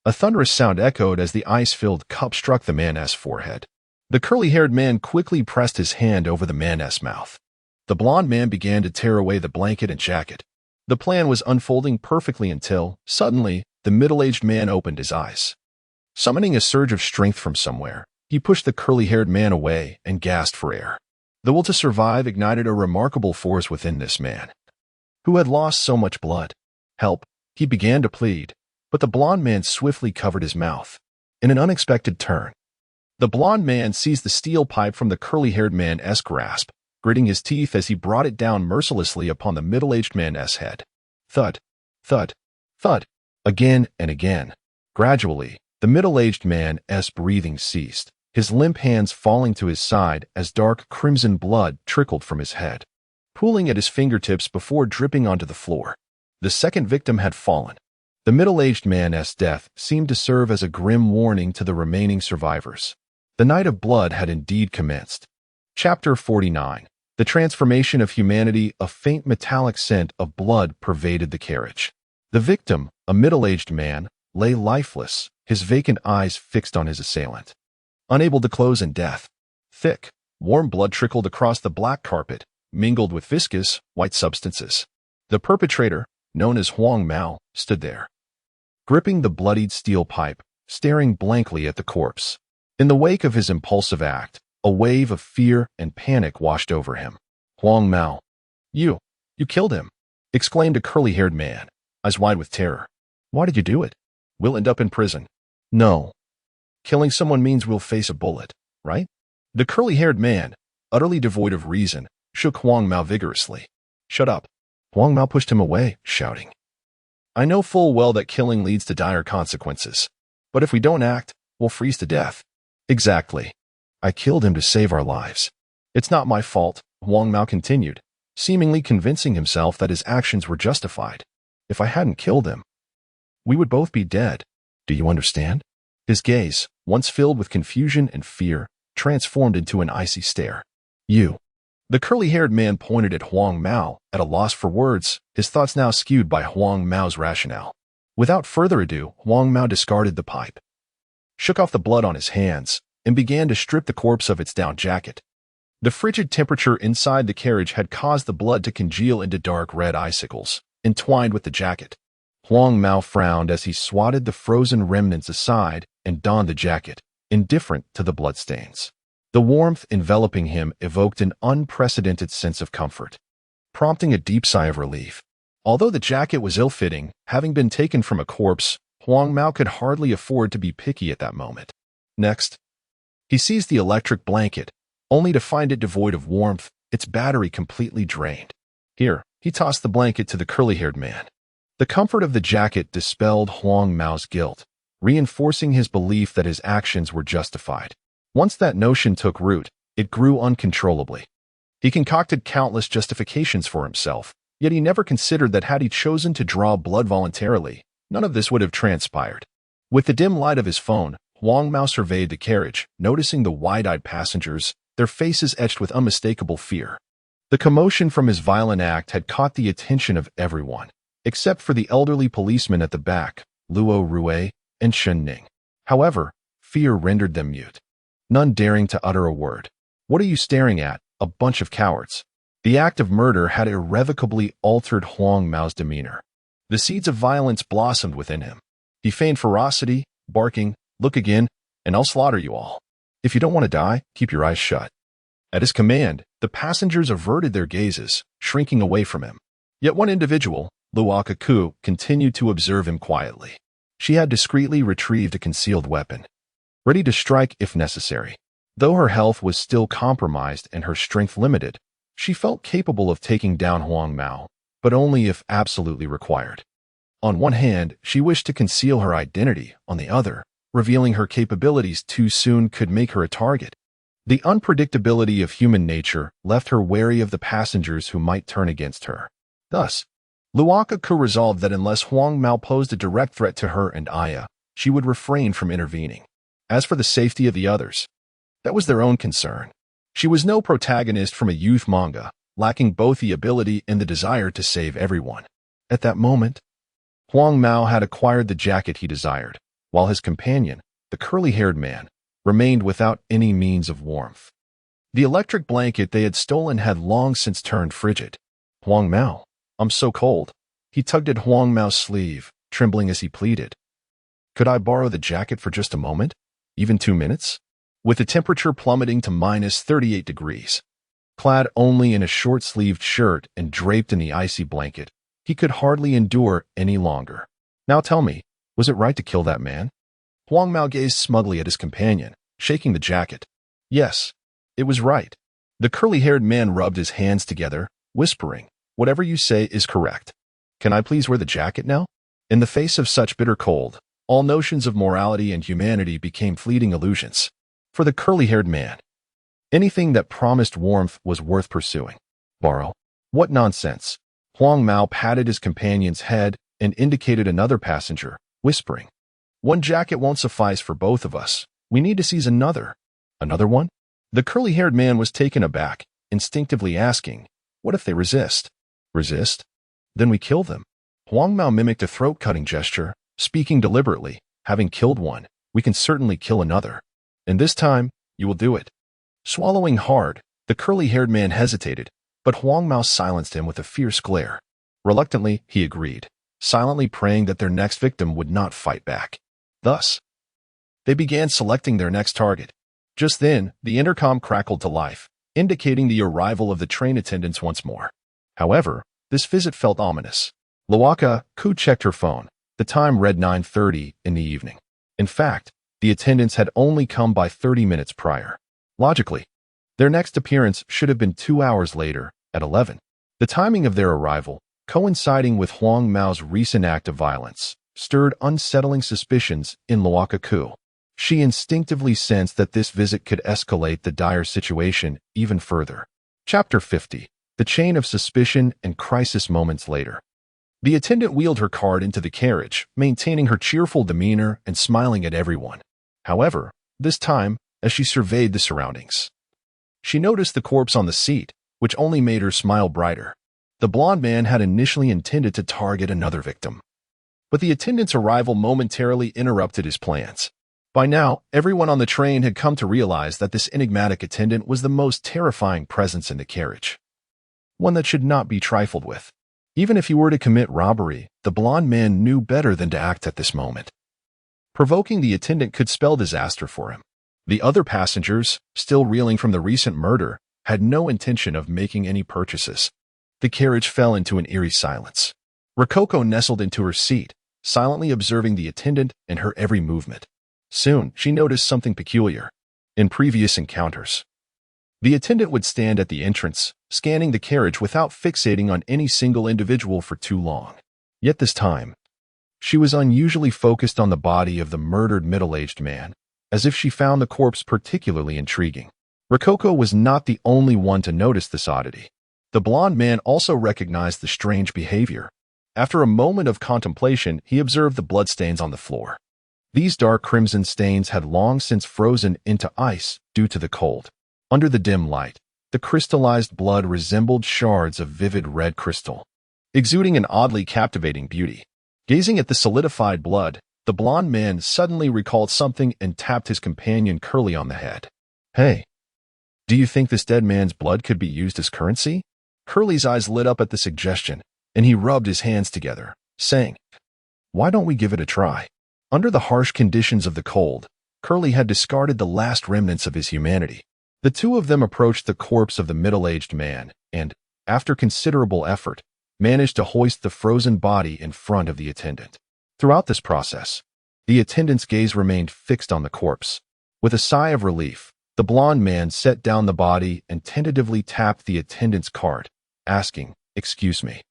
A thunderous sound echoed as the ice-filled cup struck the man's forehead. The curly-haired man quickly pressed his hand over the man's mouth. The blonde man began to tear away the blanket and jacket. The plan was unfolding perfectly until, suddenly, the middle-aged man opened his eyes. Summoning a surge of strength from somewhere, he pushed the curly-haired man away and gasped for air. The will to survive ignited a remarkable force within this man, who had lost so much blood. "Help," he began to plead, but the blonde man swiftly covered his mouth. In an unexpected turn, the blonde man seized the steel pipe from the curly-haired man's grasp, gritting his teeth as he brought it down mercilessly upon the middle-aged man's head. Thud, thud, thud, again and again. Gradually, the middle-aged man's breathing ceased, his limp hands falling to his side as dark crimson blood trickled from his head, pooling at his fingertips before dripping onto the floor. The second victim had fallen. The middle-aged man's death seemed to serve as a grim warning to the remaining survivors. The night of blood had indeed commenced. Chapter 49. The transformation of humanity. A faint metallic scent of blood pervaded the carriage. The victim, a middle-aged man, lay lifeless, his vacant eyes fixed on his assailant, unable to close in death. Thick, warm blood trickled across the black carpet, mingled with viscous, white substances. The perpetrator, known as Huang Mao, stood there, gripping the bloodied steel pipe, staring blankly at the corpse. In the wake of his impulsive act, a wave of fear and panic washed over him. "Huang Mao, you killed him," exclaimed a curly-haired man, eyes wide with terror. "Why did you do it? We'll end up in prison." "No. Killing someone means we'll face a bullet, right?" The curly-haired man, utterly devoid of reason, shook Huang Mao vigorously. "Shut up." Huang Mao pushed him away, shouting, I know full well that killing leads to dire consequences. But if we don't act, we'll freeze to death. Exactly. I killed him to save our lives. It's not my fault, Huang Mao continued, seemingly convincing himself that his actions were justified. If I hadn't killed him, we would both be dead. Do you understand? His gaze, once filled with confusion and fear, transformed into an icy stare. You. The curly-haired man pointed at Huang Mao, at a loss for words, his thoughts now skewed by Huang Mao's rationale. Without further ado, Huang Mao discarded the pipe, shook off the blood on his hands, and began to strip the corpse of its down jacket. The frigid temperature inside the carriage had caused the blood to congeal into dark red icicles, entwined with the jacket. Huang Mao frowned as he swatted the frozen remnants aside and donned the jacket, indifferent to the bloodstains. The warmth enveloping him evoked an unprecedented sense of comfort, prompting a deep sigh of relief. Although the jacket was ill-fitting, having been taken from a corpse, Huang Mao could hardly afford to be picky at that moment. Next, he seized the electric blanket, only to find it devoid of warmth, its battery completely drained. Here, he tossed the blanket to the curly-haired man. The comfort of the jacket dispelled Huang Mao's guilt, reinforcing his belief that his actions were justified. Once that notion took root, it grew uncontrollably. He concocted countless justifications for himself, yet he never considered that had he chosen to draw blood voluntarily, none of this would have transpired. With the dim light of his phone, Huang Mao surveyed the carriage, noticing the wide-eyed passengers, their faces etched with unmistakable fear. The commotion from his violent act had caught the attention of everyone, except for the elderly policeman at the back, Luo Rue and Shen Ning. However, fear rendered them mute, none daring to utter a word. What are you staring at, a bunch of cowards? The act of murder had irrevocably altered Huang Mao's demeanor. The seeds of violence blossomed within him. He feigned ferocity, barking, "Look again, and I'll slaughter you all. If you don't want to die, keep your eyes shut." At his command, the passengers averted their gazes, shrinking away from him. Yet one individual, Luokeke, continued to observe him quietly. She had discreetly retrieved a concealed weapon, ready to strike if necessary. Though her health was still compromised and her strength limited, she felt capable of taking down Huang Mao, but only if absolutely required. On one hand, she wished to conceal her identity. On the other, revealing her capabilities too soon could make her a target. The unpredictability of human nature left her wary of the passengers who might turn against her. Thus, Luokeke resolved that unless Huang Mao posed a direct threat to her and Aya, she would refrain from intervening. As for the safety of the others, that was their own concern. She was no protagonist from a youth manga, lacking both the ability and the desire to save everyone. At that moment, Huang Mao had acquired the jacket he desired, while his companion, the curly-haired man, remained without any means of warmth. The electric blanket they had stolen had long since turned frigid. "Huang Mao, I'm so cold." He tugged at Huang Mao's sleeve, trembling as he pleaded. "Could I borrow the jacket for just a moment? Even 2 minutes?" With the temperature plummeting to minus 38 degrees, clad only in a short-sleeved shirt and draped in the icy blanket, he could hardly endure any longer. "Now tell me, was it right to kill that man?" Huang Mao gazed smugly at his companion, shaking the jacket. "Yes, it was right." The curly-haired man rubbed his hands together, whispering, "Whatever you say is correct. Can I please wear the jacket now?" In the face of such bitter cold, all notions of morality and humanity became fleeting illusions. For the curly-haired man, anything that promised warmth was worth pursuing. "Borrow? What nonsense." Huang Mao patted his companion's head and indicated another passenger, whispering, "One jacket won't suffice for both of us. We need to seize another." "Another one?" The curly-haired man was taken aback, instinctively asking, "What if they resist?" "Resist? Then we kill them." Huang Mao mimicked a throat-cutting gesture, speaking deliberately. "Having killed one, we can certainly kill another. And this time, you will do it." Swallowing hard, the curly-haired man hesitated, but Huang Mao silenced him with a fierce glare. Reluctantly, he agreed, silently praying that their next victim would not fight back. Thus, they began selecting their next target. Just then, the intercom crackled to life, indicating the arrival of the train attendants once more. However, this visit felt ominous. Luokeke checked her phone. The time read 9:30 in the evening. In fact, the attendants had only come by 30 minutes prior. Logically, their next appearance should have been 2 hours later, at 11. The timing of their arrival, coinciding with Huang Mao's recent act of violence, stirred unsettling suspicions in Luokeke. She instinctively sensed that this visit could escalate the dire situation even further. Chapter 50. The Chain of Suspicion and Crisis Moments later. The attendant wheeled her cart into the carriage, maintaining her cheerful demeanor and smiling at everyone. However, this time, as she surveyed the surroundings, she noticed the corpse on the seat, which only made her smile brighter. The blonde man had initially intended to target another victim, but the attendant's arrival momentarily interrupted his plans. By now, everyone on the train had come to realize that this enigmatic attendant was the most terrifying presence in the carriage, one that should not be trifled with. Even if he were to commit robbery, the blonde man knew better than to act at this moment. Provoking the attendant could spell disaster for him. The other passengers, still reeling from the recent murder, had no intention of making any purchases. The carriage fell into an eerie silence. Rococo nestled into her seat, silently observing the attendant and her every movement. Soon, she noticed something peculiar. In previous encounters, the attendant would stand at the entrance, scanning the carriage without fixating on any single individual for too long. Yet this time, she was unusually focused on the body of the murdered middle-aged man, as if she found the corpse particularly intriguing. Rococo was not the only one to notice this oddity. The blonde man also recognized the strange behavior. After a moment of contemplation, he observed the bloodstains on the floor. These dark crimson stains had long since frozen into ice due to the cold. Under the dim light, the crystallized blood resembled shards of vivid red crystal, exuding an oddly captivating beauty. Gazing at the solidified blood, the blonde man suddenly recalled something and tapped his companion Curly on the head. "Hey, do you think this dead man's blood could be used as currency?" Curly's eyes lit up at the suggestion, and he rubbed his hands together, saying, "Why don't we give it a try?" Under the harsh conditions of the cold, Curly had discarded the last remnants of his humanity. The two of them approached the corpse of the middle-aged man and, after considerable effort, managed to hoist the frozen body in front of the attendant. Throughout this process, the attendant's gaze remained fixed on the corpse. With a sigh of relief, the blonde man set down the body and tentatively tapped the attendant's cart, asking, "Excuse me,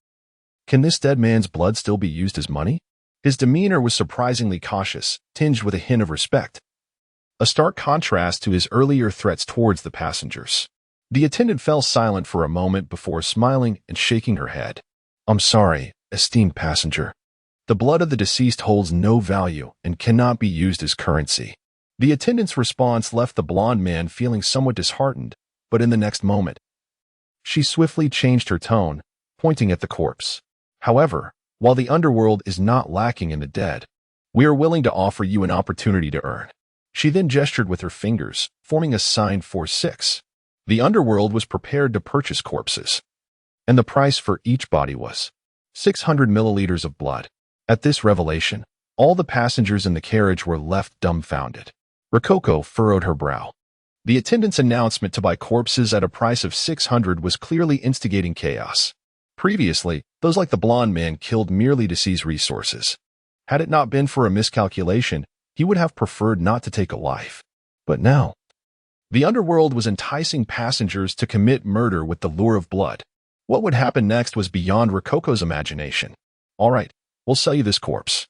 can this dead man's blood still be used as money?" His demeanor was surprisingly cautious, tinged with a hint of respect, a stark contrast to his earlier threats towards the passengers. The attendant fell silent for a moment before smiling and shaking her head. "I'm sorry, esteemed passenger. The blood of the deceased holds no value and cannot be used as currency." The attendant's response left the blonde man feeling somewhat disheartened, but in the next moment, she swiftly changed her tone, pointing at the corpse. "However, while the underworld is not lacking in the dead, we are willing to offer you an opportunity to earn." She then gestured with her fingers, forming a sign for 6. The underworld was prepared to purchase corpses, and the price for each body was 600 milliliters of blood. At this revelation, all the passengers in the carriage were left dumbfounded. Rococo furrowed her brow. The attendant's announcement to buy corpses at a price of 600 was clearly instigating chaos. Previously, those like the blonde man killed merely to seize resources. Had it not been for a miscalculation, he would have preferred not to take a life. But now, the underworld was enticing passengers to commit murder with the lure of blood. What would happen next was beyond Rococo's imagination. "All right, we'll sell you this corpse,"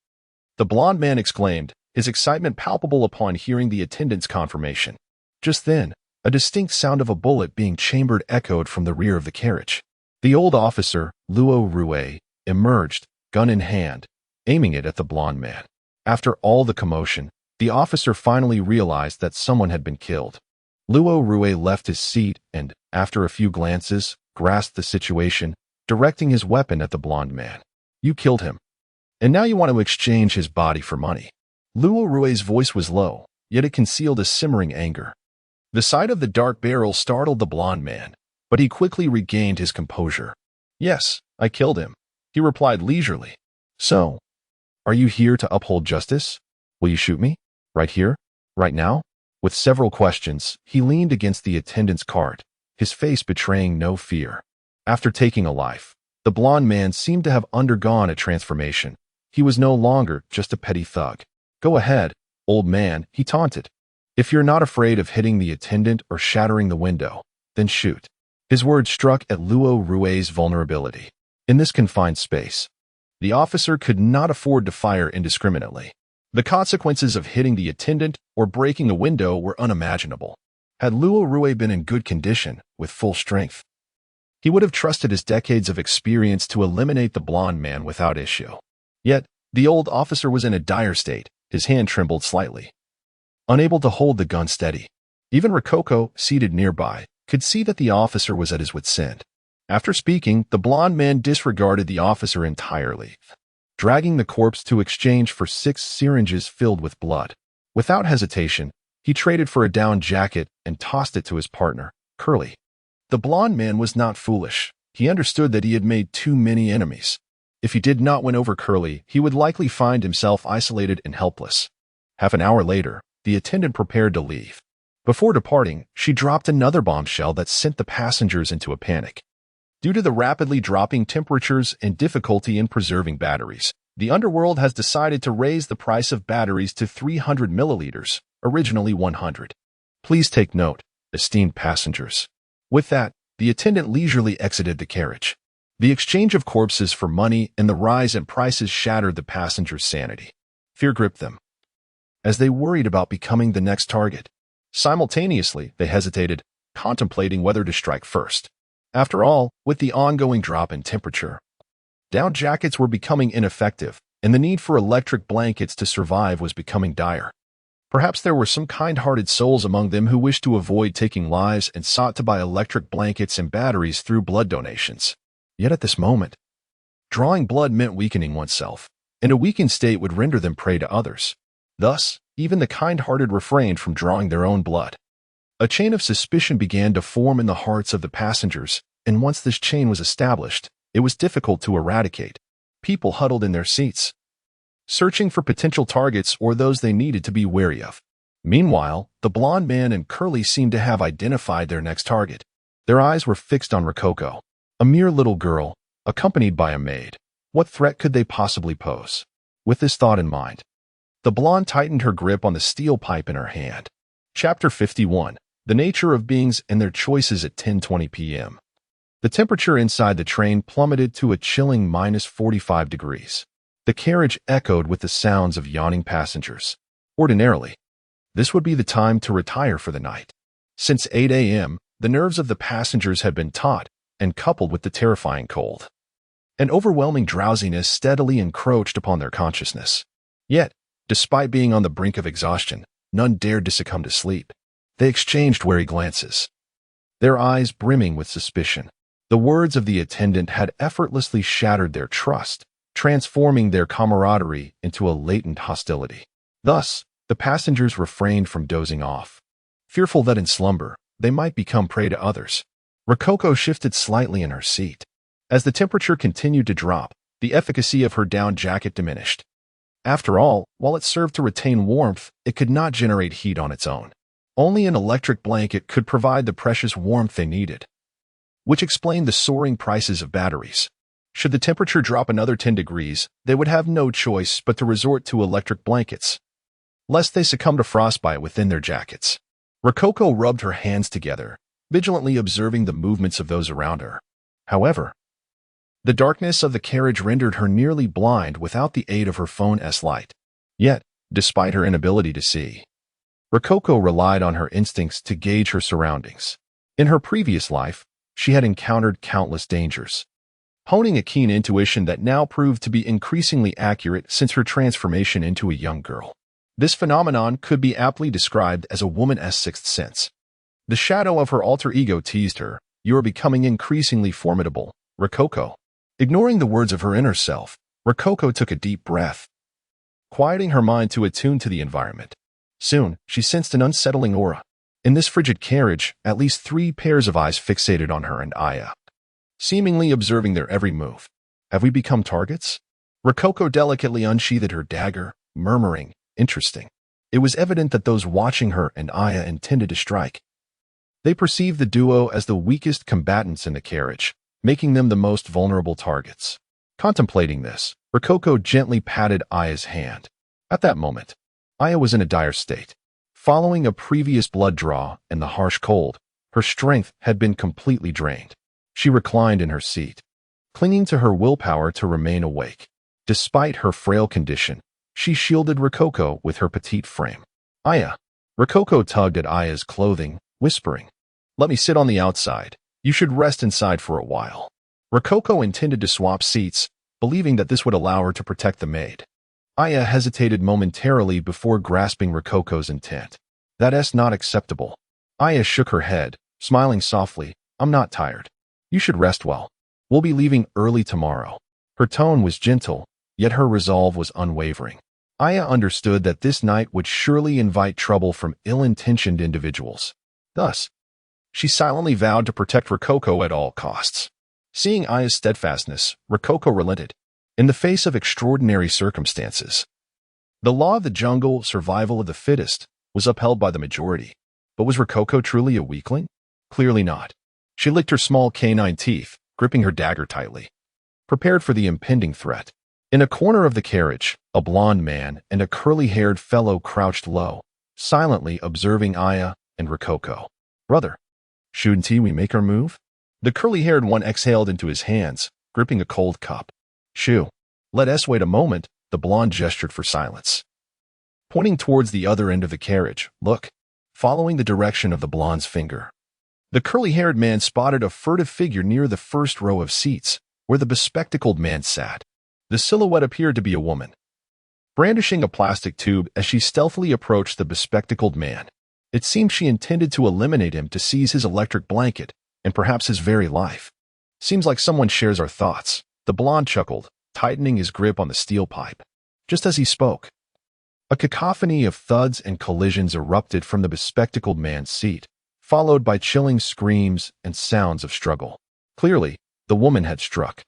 the blonde man exclaimed, his excitement palpable upon hearing the attendant's confirmation. Just then, a distinct sound of a bullet being chambered echoed from the rear of the carriage. The old officer, Luokeke, emerged, gun in hand, aiming it at the blonde man. After all the commotion, the officer finally realized that someone had been killed. Luokeke left his seat and, after a few glances, grasped the situation, directing his weapon at the blonde man. "You killed him, and now you want to exchange his body for money." Luoke's voice was low, yet it concealed a simmering anger. The sight of the dark barrel startled the blonde man, but he quickly regained his composure. "Yes, I killed him," he replied leisurely. "So, are you here to uphold justice? Will you shoot me? Right here? Right now?" With several questions, he leaned against the attendant's cart, his face betraying no fear. After taking a life, the blonde man seemed to have undergone a transformation. He was no longer just a petty thug. "Go ahead, old man," he taunted. "If you're not afraid of hitting the attendant or shattering the window, then shoot." His words struck at Luoke's vulnerability. In this confined space, the officer could not afford to fire indiscriminately. The consequences of hitting the attendant or breaking a window were unimaginable. Had Luokeke been in good condition, with full strength, he would have trusted his decades of experience to eliminate the blonde man without issue. Yet, the old officer was in a dire state. His hand trembled slightly, unable to hold the gun steady. Even Rococo, seated nearby, could see that the officer was at his wit's end. After speaking, the blonde man disregarded the officer entirely, dragging the corpse to exchange for 6 syringes filled with blood. Without hesitation, he traded for a down jacket and tossed it to his partner, Curly. The blonde man was not foolish. He understood that he had made too many enemies. If he did not win over Curly, he would likely find himself isolated and helpless. Half an hour later, the attendant prepared to leave. Before departing, she dropped another bombshell that sent the passengers into a panic. Due to the rapidly dropping temperatures and difficulty in preserving batteries, the underworld has decided to raise the price of batteries to 300 milliliters, originally 100. Please take note, esteemed passengers. With that, the attendant leisurely exited the carriage. The exchange of corpses for money and the rise in prices shattered the passengers' sanity. Fear gripped them, as they worried about becoming the next target. Simultaneously, they hesitated, contemplating whether to strike first. After all, with the ongoing drop in temperature, down jackets were becoming ineffective, and the need for electric blankets to survive was becoming dire. Perhaps there were some kind-hearted souls among them who wished to avoid taking lives and sought to buy electric blankets and batteries through blood donations. Yet at this moment, drawing blood meant weakening oneself, and a weakened state would render them prey to others. Thus, even the kind-hearted refrained from drawing their own blood. A chain of suspicion began to form in the hearts of the passengers, and once this chain was established, it was difficult to eradicate. People huddled in their seats, searching for potential targets or those they needed to be wary of. Meanwhile, the blonde man and Curly seemed to have identified their next target. Their eyes were fixed on Rococo, a mere little girl, accompanied by a maid. What threat could they possibly pose? With this thought in mind, the blonde tightened her grip on the steel pipe in her hand. Chapter 51. The Nature of Beings and Their Choices at 10:20 p.m. The temperature inside the train plummeted to a chilling -45 degrees. The carriage echoed with the sounds of yawning passengers. Ordinarily, this would be the time to retire for the night. Since 8 a.m., the nerves of the passengers had been taut, and coupled with the terrifying cold, an overwhelming drowsiness steadily encroached upon their consciousness. Yet, despite being on the brink of exhaustion, none dared to succumb to sleep. They exchanged wary glances, their eyes brimming with suspicion. The words of the attendant had effortlessly shattered their trust, transforming their camaraderie into a latent hostility. Thus, the passengers refrained from dozing off, fearful that in slumber, they might become prey to others. Rococo shifted slightly in her seat. As the temperature continued to drop, the efficacy of her down jacket diminished. After all, while it served to retain warmth, it could not generate heat on its own. Only an electric blanket could provide the precious warmth they needed, which explained the soaring prices of batteries. Should the temperature drop another 10 degrees, they would have no choice but to resort to electric blankets, lest they succumb to frostbite within their jackets. Rococo rubbed her hands together, vigilantly observing the movements of those around her. However, the darkness of the carriage rendered her nearly blind without the aid of her phone's light. Yet, despite her inability to see, Rococo relied on her instincts to gauge her surroundings. In her previous life, she had encountered countless dangers, honing a keen intuition that now proved to be increasingly accurate since her transformation into a young girl. This phenomenon could be aptly described as a woman's sixth sense. The shadow of her alter ego teased her, "You are becoming increasingly formidable, Rococo." Ignoring the words of her inner self, Rococo took a deep breath, quieting her mind to attune to the environment. Soon, she sensed an unsettling aura. In this frigid carriage, at least 3 pairs of eyes fixated on her and Aya, seemingly observing their every move. Have we become targets? Rococo delicately unsheathed her dagger, murmuring, "Interesting." It was evident that those watching her and Aya intended to strike. They perceived the duo as the weakest combatants in the carriage, making them the most vulnerable targets. Contemplating this, Rococo gently patted Aya's hand. At that moment, Aya was in a dire state. Following a previous blood draw and the harsh cold, her strength had been completely drained. She reclined in her seat, clinging to her willpower to remain awake. Despite her frail condition, she shielded Rococo with her petite frame. Aya. Rococo tugged at Aya's clothing, whispering, "Let me sit on the outside. You should rest inside for a while." Rococo intended to swap seats, believing that this would allow her to protect the maid. Aya hesitated momentarily before grasping Rococo's intent. "That's not acceptable." Aya shook her head, smiling softly. "I'm not tired. You should rest well. We'll be leaving early tomorrow." Her tone was gentle, yet her resolve was unwavering. Aya understood that this night would surely invite trouble from ill-intentioned individuals. Thus, she silently vowed to protect Rococo at all costs. Seeing Aya's steadfastness, Rococo relented. In the face of extraordinary circumstances, the law of the jungle, survival of the fittest, was upheld by the majority. But was Rococo truly a weakling? Clearly not. She licked her small canine teeth, gripping her dagger tightly, prepared for the impending threat. In a corner of the carriage, a blond man and a curly-haired fellow crouched low, silently observing Aya and Rococo. "Brother, shouldn't we make our move?" The curly-haired one exhaled into his hands, gripping a cold cup. "Shoo. Let us wait a moment," the blonde gestured for silence. Pointing towards the other end of the carriage, "Look," following the direction of the blonde's finger. The curly-haired man spotted a furtive figure near the first row of seats, where the bespectacled man sat. The silhouette appeared to be a woman, brandishing a plastic tube as she stealthily approached the bespectacled man. It seemed she intended to eliminate him to seize his electric blanket and perhaps his very life. "Seems like someone shares our thoughts," the blonde chuckled, tightening his grip on the steel pipe. Just as he spoke, a cacophony of thuds and collisions erupted from the bespectacled man's seat, followed by chilling screams and sounds of struggle. Clearly, the woman had struck.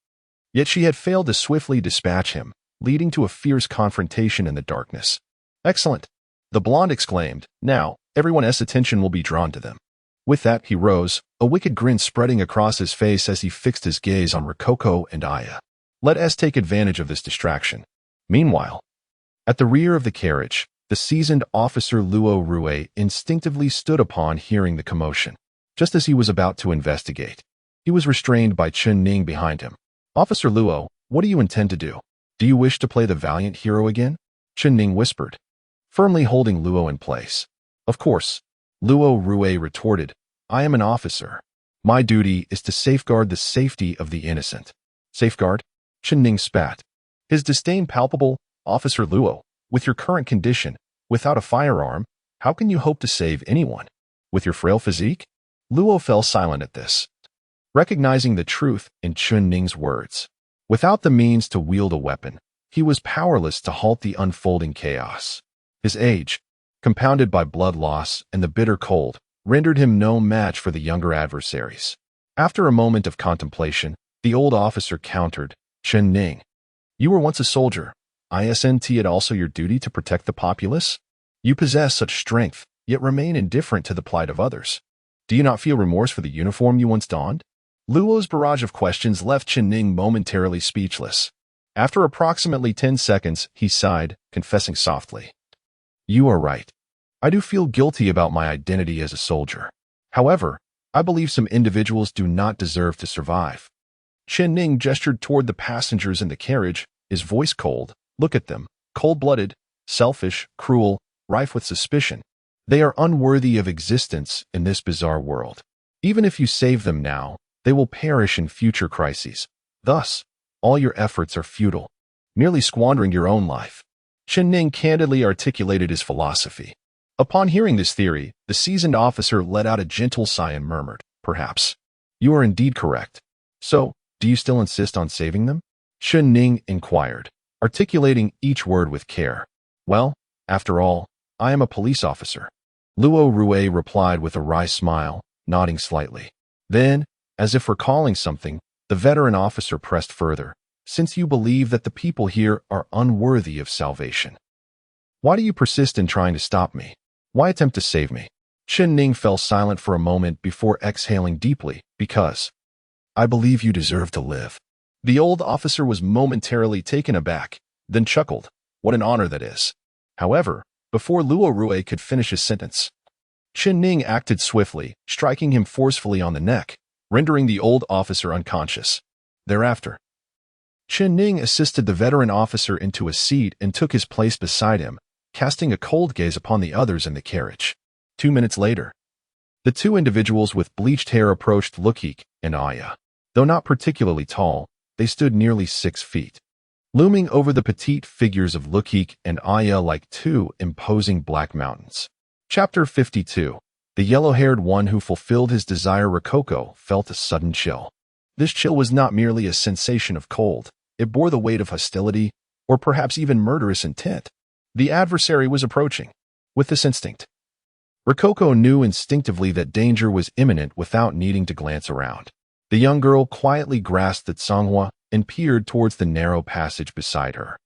Yet she had failed to swiftly dispatch him, leading to a fierce confrontation in the darkness. "Excellent," the blonde exclaimed. "Now, everyone's attention will be drawn to them." With that, he rose, a wicked grin spreading across his face as he fixed his gaze on Rococo and Aya. "Let us take advantage of this distraction." Meanwhile, at the rear of the carriage, the seasoned officer Luokeke instinctively stood upon hearing the commotion. Just as he was about to investigate, he was restrained by Chen Ning behind him. "Officer Luo, what do you intend to do? Do you wish to play the valiant hero again?" Chen Ning whispered, firmly holding Luo in place. "Of course," Luokeke retorted. "I am an officer. My duty is to safeguard the safety of the innocent." "Safeguard?" Chen Ning spat, his disdain palpable. "Officer Luo, with your current condition, without a firearm, how can you hope to save anyone? With your frail physique?" Luo fell silent at this, recognizing the truth in Chen Ning's words. Without the means to wield a weapon, he was powerless to halt the unfolding chaos. His age, compounded by blood loss and the bitter cold, rendered him no match for the younger adversaries. After a moment of contemplation, the old officer countered, "Chen Ning, you were once a soldier. Isn't it also your duty to protect the populace? You possess such strength, yet remain indifferent to the plight of others. Do you not feel remorse for the uniform you once donned?" Luo's barrage of questions left Chen Ning momentarily speechless. After approximately 10 seconds, he sighed, confessing softly, "You are right. I do feel guilty about my identity as a soldier. However, I believe some individuals do not deserve to survive." Chen Ning gestured toward the passengers in the carriage, his voice cold. "Look at them, cold-blooded, selfish, cruel, rife with suspicion. They are unworthy of existence in this bizarre world. Even if you save them now, they will perish in future crises. Thus, all your efforts are futile, merely squandering your own life." Chen Ning candidly articulated his philosophy. Upon hearing this theory, the seasoned officer let out a gentle sigh and murmured, "Perhaps. You are indeed correct. So, do you still insist on saving them?" Chen Ning inquired, articulating each word with care. "Well, after all, I am a police officer." Luokeke replied with a wry smile, nodding slightly. Then, as if recalling something, the veteran officer pressed further. "Since you believe that the people here are unworthy of salvation, why do you persist in trying to stop me? Why attempt to save me?" Chen Ning fell silent for a moment before exhaling deeply. "Because I believe you deserve to live." The old officer was momentarily taken aback, then chuckled. "What an honor that is." However, before Luokeke could finish his sentence, Chen Ning acted swiftly, striking him forcefully on the neck, rendering the old officer unconscious. Thereafter, Chen Ning assisted the veteran officer into a seat and took his place beside him, casting a cold gaze upon the others in the carriage. 2 minutes later, the two individuals with bleached hair approached Luokeke and Aya. Though not particularly tall, they stood nearly 6 feet, looming over the petite figures of Luokeke and Aya like two imposing black mountains. Chapter 52. The yellow-haired one who fulfilled his desire. Rococo felt a sudden chill. This chill was not merely a sensation of cold. It bore the weight of hostility, or perhaps even murderous intent. The adversary was approaching. With this instinct, Rococo knew instinctively that danger was imminent without needing to glance around. The young girl quietly grasped the Tsanghua and peered towards the narrow passage beside her.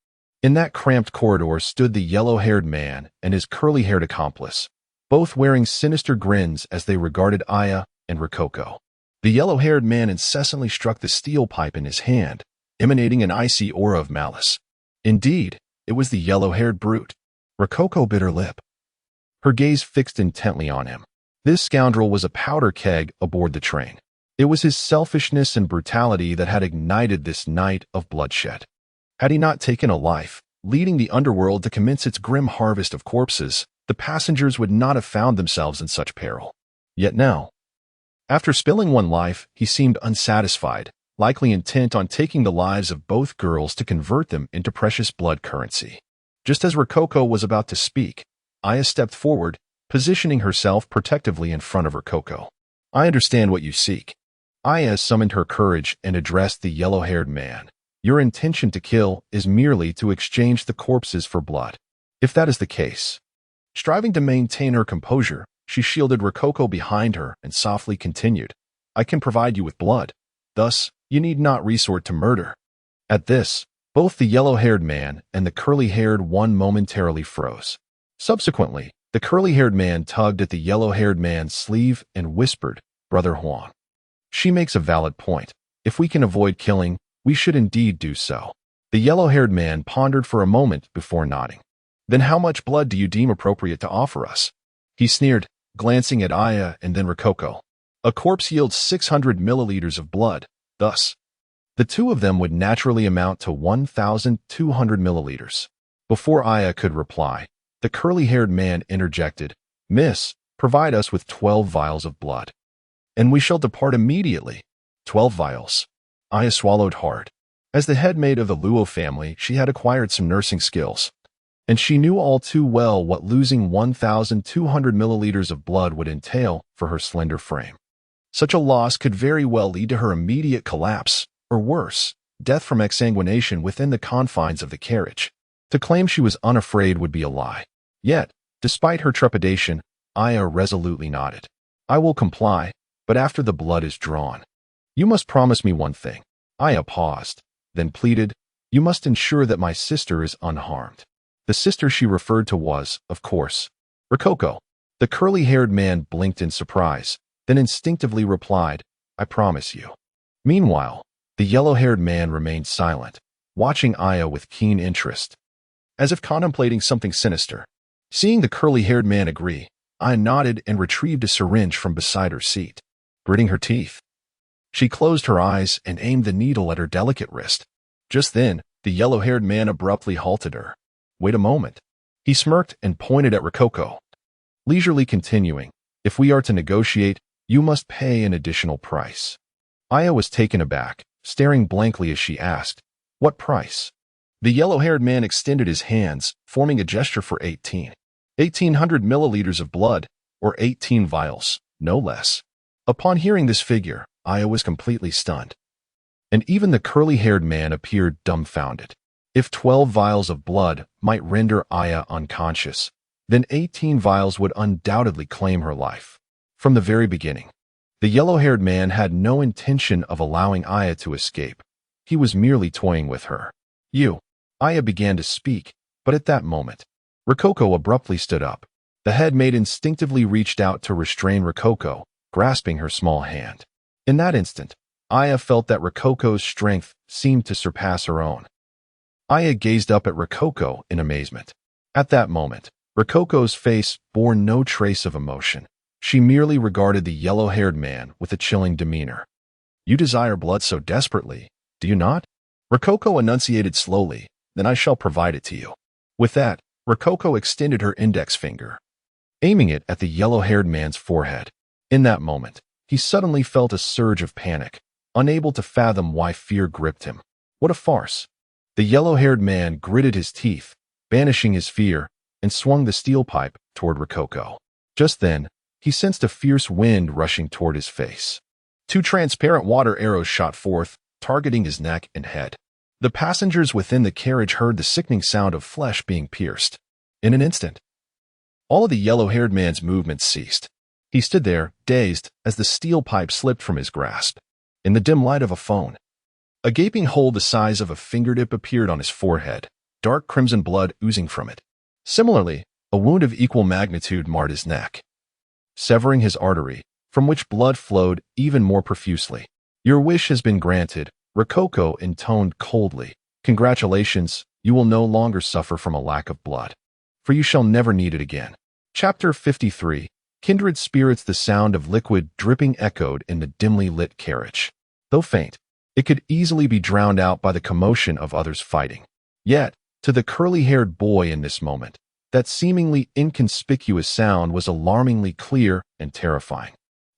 In that cramped corridor stood the yellow-haired man and his curly-haired accomplice, both wearing sinister grins as they regarded Aya and Rococo. The yellow-haired man incessantly struck the steel pipe in his hand, emanating an icy aura of malice. Indeed, it was the yellow-haired brute. Rococo bit her lip, her gaze fixed intently on him. This scoundrel was a powder keg aboard the train. It was his selfishness and brutality that had ignited this night of bloodshed. Had he not taken a life, leading the underworld to commence its grim harvest of corpses, the passengers would not have found themselves in such peril. Yet now, after spilling one life, he seemed unsatisfied, likely intent on taking the lives of both girls to convert them into precious blood currency. Just as Rococo was about to speak, Aya stepped forward, positioning herself protectively in front of Rococo. I understand what you seek. Aya summoned her courage and addressed the yellow-haired man. Your intention to kill is merely to exchange the corpses for blood. If that is the case. Striving to maintain her composure, she shielded Rococo behind her and softly continued. I can provide you with blood. Thus, you need not resort to murder. At this, both the yellow-haired man and the curly-haired one momentarily froze. Subsequently, the curly-haired man tugged at the yellow-haired man's sleeve and whispered, Brother Huang. She makes a valid point. If we can avoid killing, we should indeed do so. The yellow-haired man pondered for a moment before nodding. Then how much blood do you deem appropriate to offer us? He sneered, glancing at Aya and then Rococo. A corpse yields 600 milliliters of blood. Thus, the two of them would naturally amount to 1,200 milliliters. Before Aya could reply, the curly-haired man interjected, Miss, provide us with 12 vials of blood, and we shall depart immediately. 12 vials. Aya swallowed hard. As the head maid of the Luo family, she had acquired some nursing skills, and she knew all too well what losing 1,200 milliliters of blood would entail for her slender frame. Such a loss could very well lead to her immediate collapse, or worse, death from exsanguination within the confines of the carriage. To claim she was unafraid would be a lie. Yet, despite her trepidation, Aya resolutely nodded. I will comply, but after the blood is drawn. You must promise me one thing. Aya paused, then pleaded, you must ensure that my sister is unharmed. The sister she referred to was, of course, Rococo. The curly-haired man blinked in surprise, then instinctively replied, I promise you. Meanwhile, the yellow-haired man remained silent, watching Aya with keen interest, as if contemplating something sinister. Seeing the curly-haired man agree, Aya nodded and retrieved a syringe from beside her seat. Gritting her teeth, she closed her eyes and aimed the needle at her delicate wrist. Just then, the yellow-haired man abruptly halted her. Wait a moment. He smirked and pointed at Rococo, leisurely continuing, if we are to negotiate, you must pay an additional price. Aya was taken aback, staring blankly as she asked, what price? The yellow-haired man extended his hands, forming a gesture for 1,800 milliliters of blood, or 18 vials, no less. Upon hearing this figure, Aya was completely stunned, and even the curly-haired man appeared dumbfounded. If 12 vials of blood might render Aya unconscious, then 18 vials would undoubtedly claim her life. From the very beginning, the yellow-haired man had no intention of allowing Aya to escape. He was merely toying with her. Aya began to speak, but at that moment, Rococo abruptly stood up. The head maid instinctively reached out to restrain Rococo, grasping her small hand. In that instant, Aya felt that Rococo's strength seemed to surpass her own. Aya gazed up at Rococo in amazement. At that moment, Rococo's face bore no trace of emotion. She merely regarded the yellow-haired man with a chilling demeanor. You desire blood so desperately, do you not? Rococo enunciated slowly, then I shall provide it to you. With that, Rococo extended her index finger, aiming it at the yellow-haired man's forehead. In that moment, he suddenly felt a surge of panic, unable to fathom why fear gripped him. What a farce. The yellow-haired man gritted his teeth, banishing his fear, and swung the steel pipe toward Rococo. Just then, he sensed a fierce wind rushing toward his face. 2 transparent water arrows shot forth, targeting his neck and head. The passengers within the carriage heard the sickening sound of flesh being pierced. In an instant, all of the yellow-haired man's movements ceased. He stood there, dazed, as the steel pipe slipped from his grasp. In the dim light of a phone, a gaping hole the size of a fingertip appeared on his forehead, dark crimson blood oozing from it. Similarly, a wound of equal magnitude marred his neck, severing his artery, from which blood flowed even more profusely. Your wish has been granted, Rococo intoned coldly. Congratulations, you will no longer suffer from a lack of blood, for you shall never need it again. Chapter 53. Kindred spirits. The sound of liquid dripping echoed in the dimly lit carriage. Though faint, it could easily be drowned out by the commotion of others fighting. Yet, to the curly-haired boy in this moment, that seemingly inconspicuous sound was alarmingly clear and terrifying.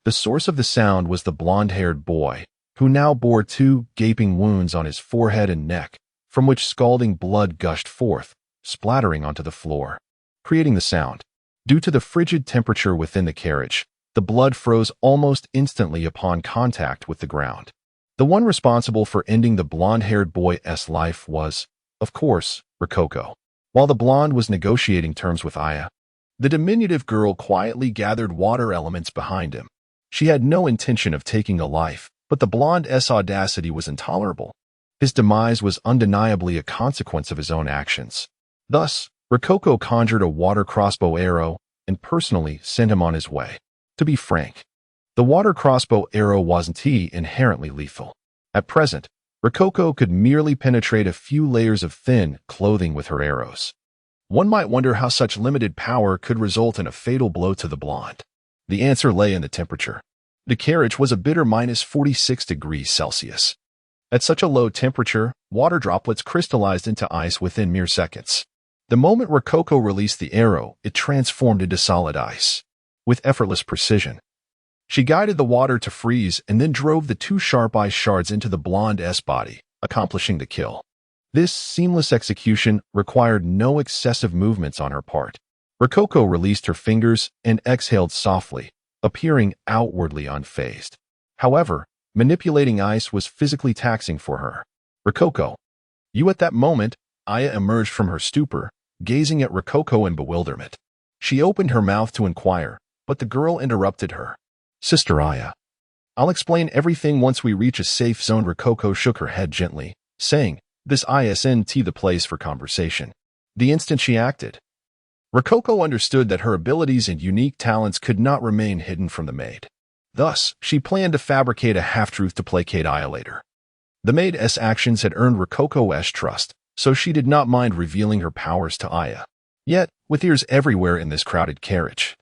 The source of the sound was the blonde-haired boy, who now bore 2 gaping wounds on his forehead and neck, from which scalding blood gushed forth, splattering onto the floor, creating the sound. Due to the frigid temperature within the carriage, the blood froze almost instantly upon contact with the ground. The one responsible for ending the blonde-haired boy's life was, of course, Rococo. While the blonde was negotiating terms with Aya, the diminutive girl quietly gathered water elements behind him. She had no intention of taking a life, but the blonde's audacity was intolerable. His demise was undeniably a consequence of his own actions. Thus, Rococo conjured a water crossbow arrow and personally sent him on his way. To be frank, the water crossbow arrow wasn't inherently lethal. At present, Rococo could merely penetrate a few layers of thin clothing with her arrows. One might wonder how such limited power could result in a fatal blow to the blonde. The answer lay in the temperature. The carriage was a bitter -46°C. At such a low temperature, water droplets crystallized into ice within mere seconds. The moment Rococo released the arrow, it transformed into solid ice. With effortless precision, she guided the water to freeze and then drove the 2 sharp ice shards into the blonde's body, accomplishing the kill. This seamless execution required no excessive movements on her part. Rococo released her fingers and exhaled softly, appearing outwardly unfazed. However, manipulating ice was physically taxing for her. Rococo, you. At that moment, Aya emerged from her stupor, gazing at Rococo in bewilderment. She opened her mouth to inquire, but the girl interrupted her. Sister Aya, I'll explain everything once we reach a safe zone. Rococo shook her head gently, saying, this isn't the place for conversation. The instant she acted, Rococo understood that her abilities and unique talents could not remain hidden from the maid. Thus, she planned to fabricate a half-truth to placate Aya later. The maid's actions had earned Rococo's trust, so she did not mind revealing her powers to Aya. Yet, with ears everywhere in this crowded carriage,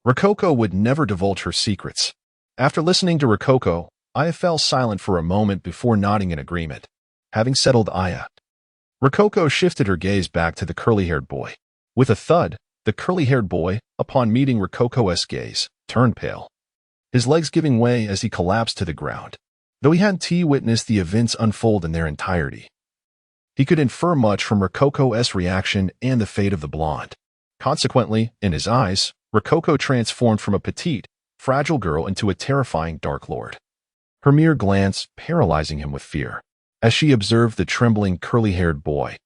Rococo would never divulge her secrets. After listening to Rococo, Aya fell silent for a moment before nodding in agreement. Having settled Aya, Rococo shifted her gaze back to the curly-haired boy. With a thud, the curly-haired boy, upon meeting Rococo's gaze, turned pale, his legs giving way as he collapsed to the ground. Though he hadn't witnessed the events unfold in their entirety, he could infer much from Rococo's reaction and the fate of the blonde. Consequently, in his eyes, Rococo transformed from a petite, fragile girl into a terrifying Dark Lord, her mere glance paralyzing him with fear. As she observed the trembling, curly-haired boy,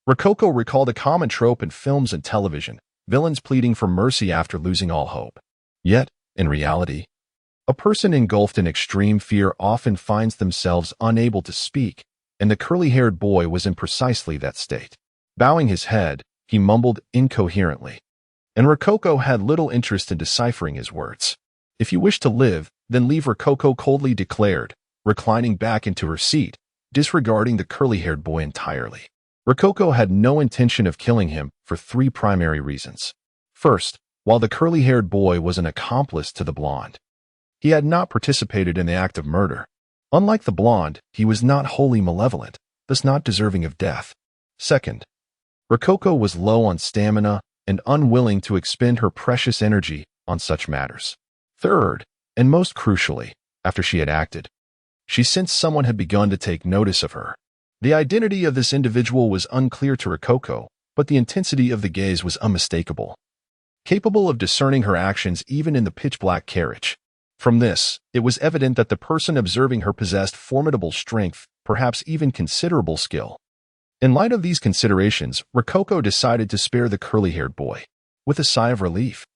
Rococo recalled a common trope in films and television, villains pleading for mercy after losing all hope. Yet, in reality, a person engulfed in extreme fear often finds themselves unable to speak, and the curly-haired boy was in precisely that state. Bowing his head, he mumbled incoherently, and Rococo had little interest in deciphering his words. If you wish to live, then leave, Rococo coldly declared, reclining back into her seat, disregarding the curly-haired boy entirely. Rococo had no intention of killing him for 3 primary reasons. First, while the curly-haired boy was an accomplice to the blonde, he had not participated in the act of murder. Unlike the blonde, he was not wholly malevolent, thus not deserving of death. Second, Rococo was low on stamina and unwilling to expend her precious energy on such matters. Third, and most crucially, after she had acted, she sensed someone had begun to take notice of her. The identity of this individual was unclear to Rococo, but the intensity of the gaze was unmistakable, capable of discerning her actions even in the pitch-black carriage. From this, it was evident that the person observing her possessed formidable strength, perhaps even considerable skill. In light of these considerations, Rococo decided to spare the curly-haired boy. With a sigh of relief,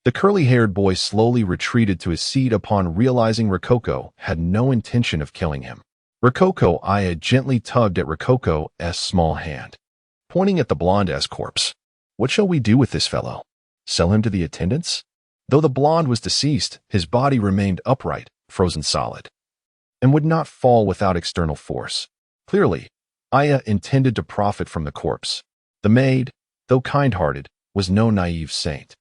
the curly-haired boy slowly retreated to his seat upon realizing Rococo had no intention of killing him. Rococo Aya gently tugged at Rococo's small hand, pointing at the blonde's corpse. "What shall we do with this fellow? Sell him to the attendants?" Though the blonde was deceased, his body remained upright, frozen solid, and would not fall without external force. Clearly, Aya intended to profit from the corpse. The maid, though kind-hearted, was no naive saint.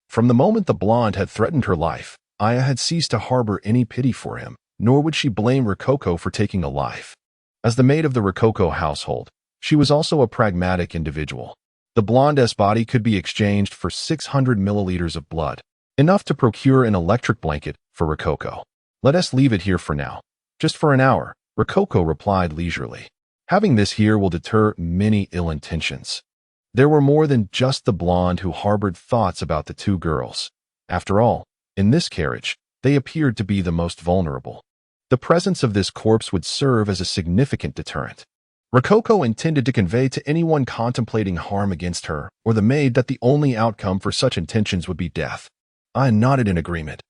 From the moment the blonde had threatened her life, Aya had ceased to harbor any pity for him, nor would she blame Rococo for taking a life. As the maid of the Rococo household, she was also a pragmatic individual. The blonde's body could be exchanged for 600 milliliters of blood, enough to procure an electric blanket for Rococo. "Let us leave it here for now. Just for an hour," Rococo replied leisurely. "Having this here will deter many ill intentions." There were more than just the blonde who harbored thoughts about the two girls. After all, in this carriage, they appeared to be the most vulnerable. The presence of this corpse would serve as a significant deterrent. Rococo intended to convey to anyone contemplating harm against her or the maid that the only outcome for such intentions would be death. I nodded in agreement,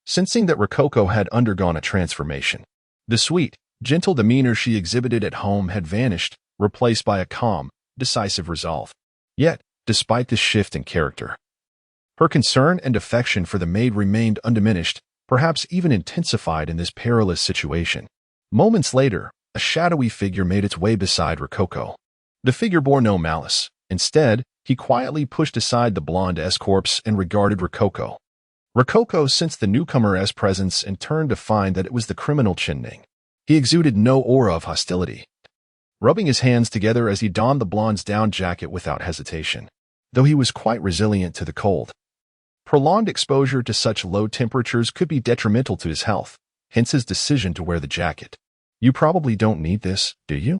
sensing that Rococo had undergone a transformation. The sweet, gentle demeanor she exhibited at home had vanished, replaced by a calm, decisive resolve. Yet, despite this shift in character, her concern and affection for the maid remained undiminished, perhaps even intensified in this perilous situation. Moments later, a shadowy figure made its way beside Rococo. The figure bore no malice. Instead, he quietly pushed aside the blonde's corpse and regarded Rococo. Rococo sensed the newcomer's presence and turned to find that it was the criminal Ning. He exuded no aura of hostility, rubbing his hands together as he donned the blonde's down jacket without hesitation. Though he was quite resilient to the cold, prolonged exposure to such low temperatures could be detrimental to his health, hence his decision to wear the jacket. "You probably don't need this, do you?"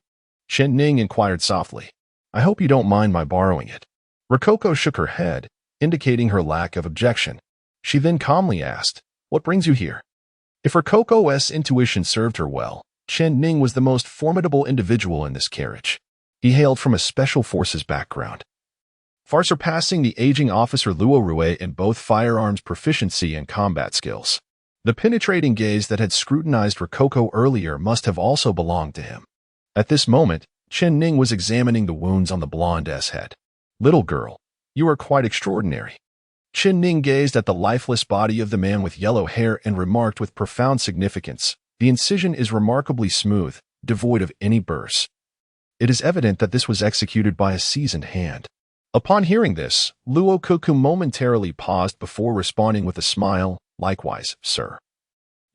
Ning inquired softly. "I hope you don't mind my borrowing it." Rococo shook her head, indicating her lack of objection. She then calmly asked, "What brings you here?" If Rococo's intuition served her well, Ning was the most formidable individual in this carriage. He hailed from a special forces background, far surpassing the aging officer Luokeke in both firearms proficiency and combat skills. The penetrating gaze that had scrutinized Rococo earlier must have also belonged to him. At this moment, Ning was examining the wounds on the blonde's head. "Little girl, you are quite extraordinary." Ning gazed at the lifeless body of the man with yellow hair and remarked with profound significance, "The incision is remarkably smooth, devoid of any burrs. It is evident that this was executed by a seasoned hand." Upon hearing this, Luokeke momentarily paused before responding with a smile, "Likewise, sir.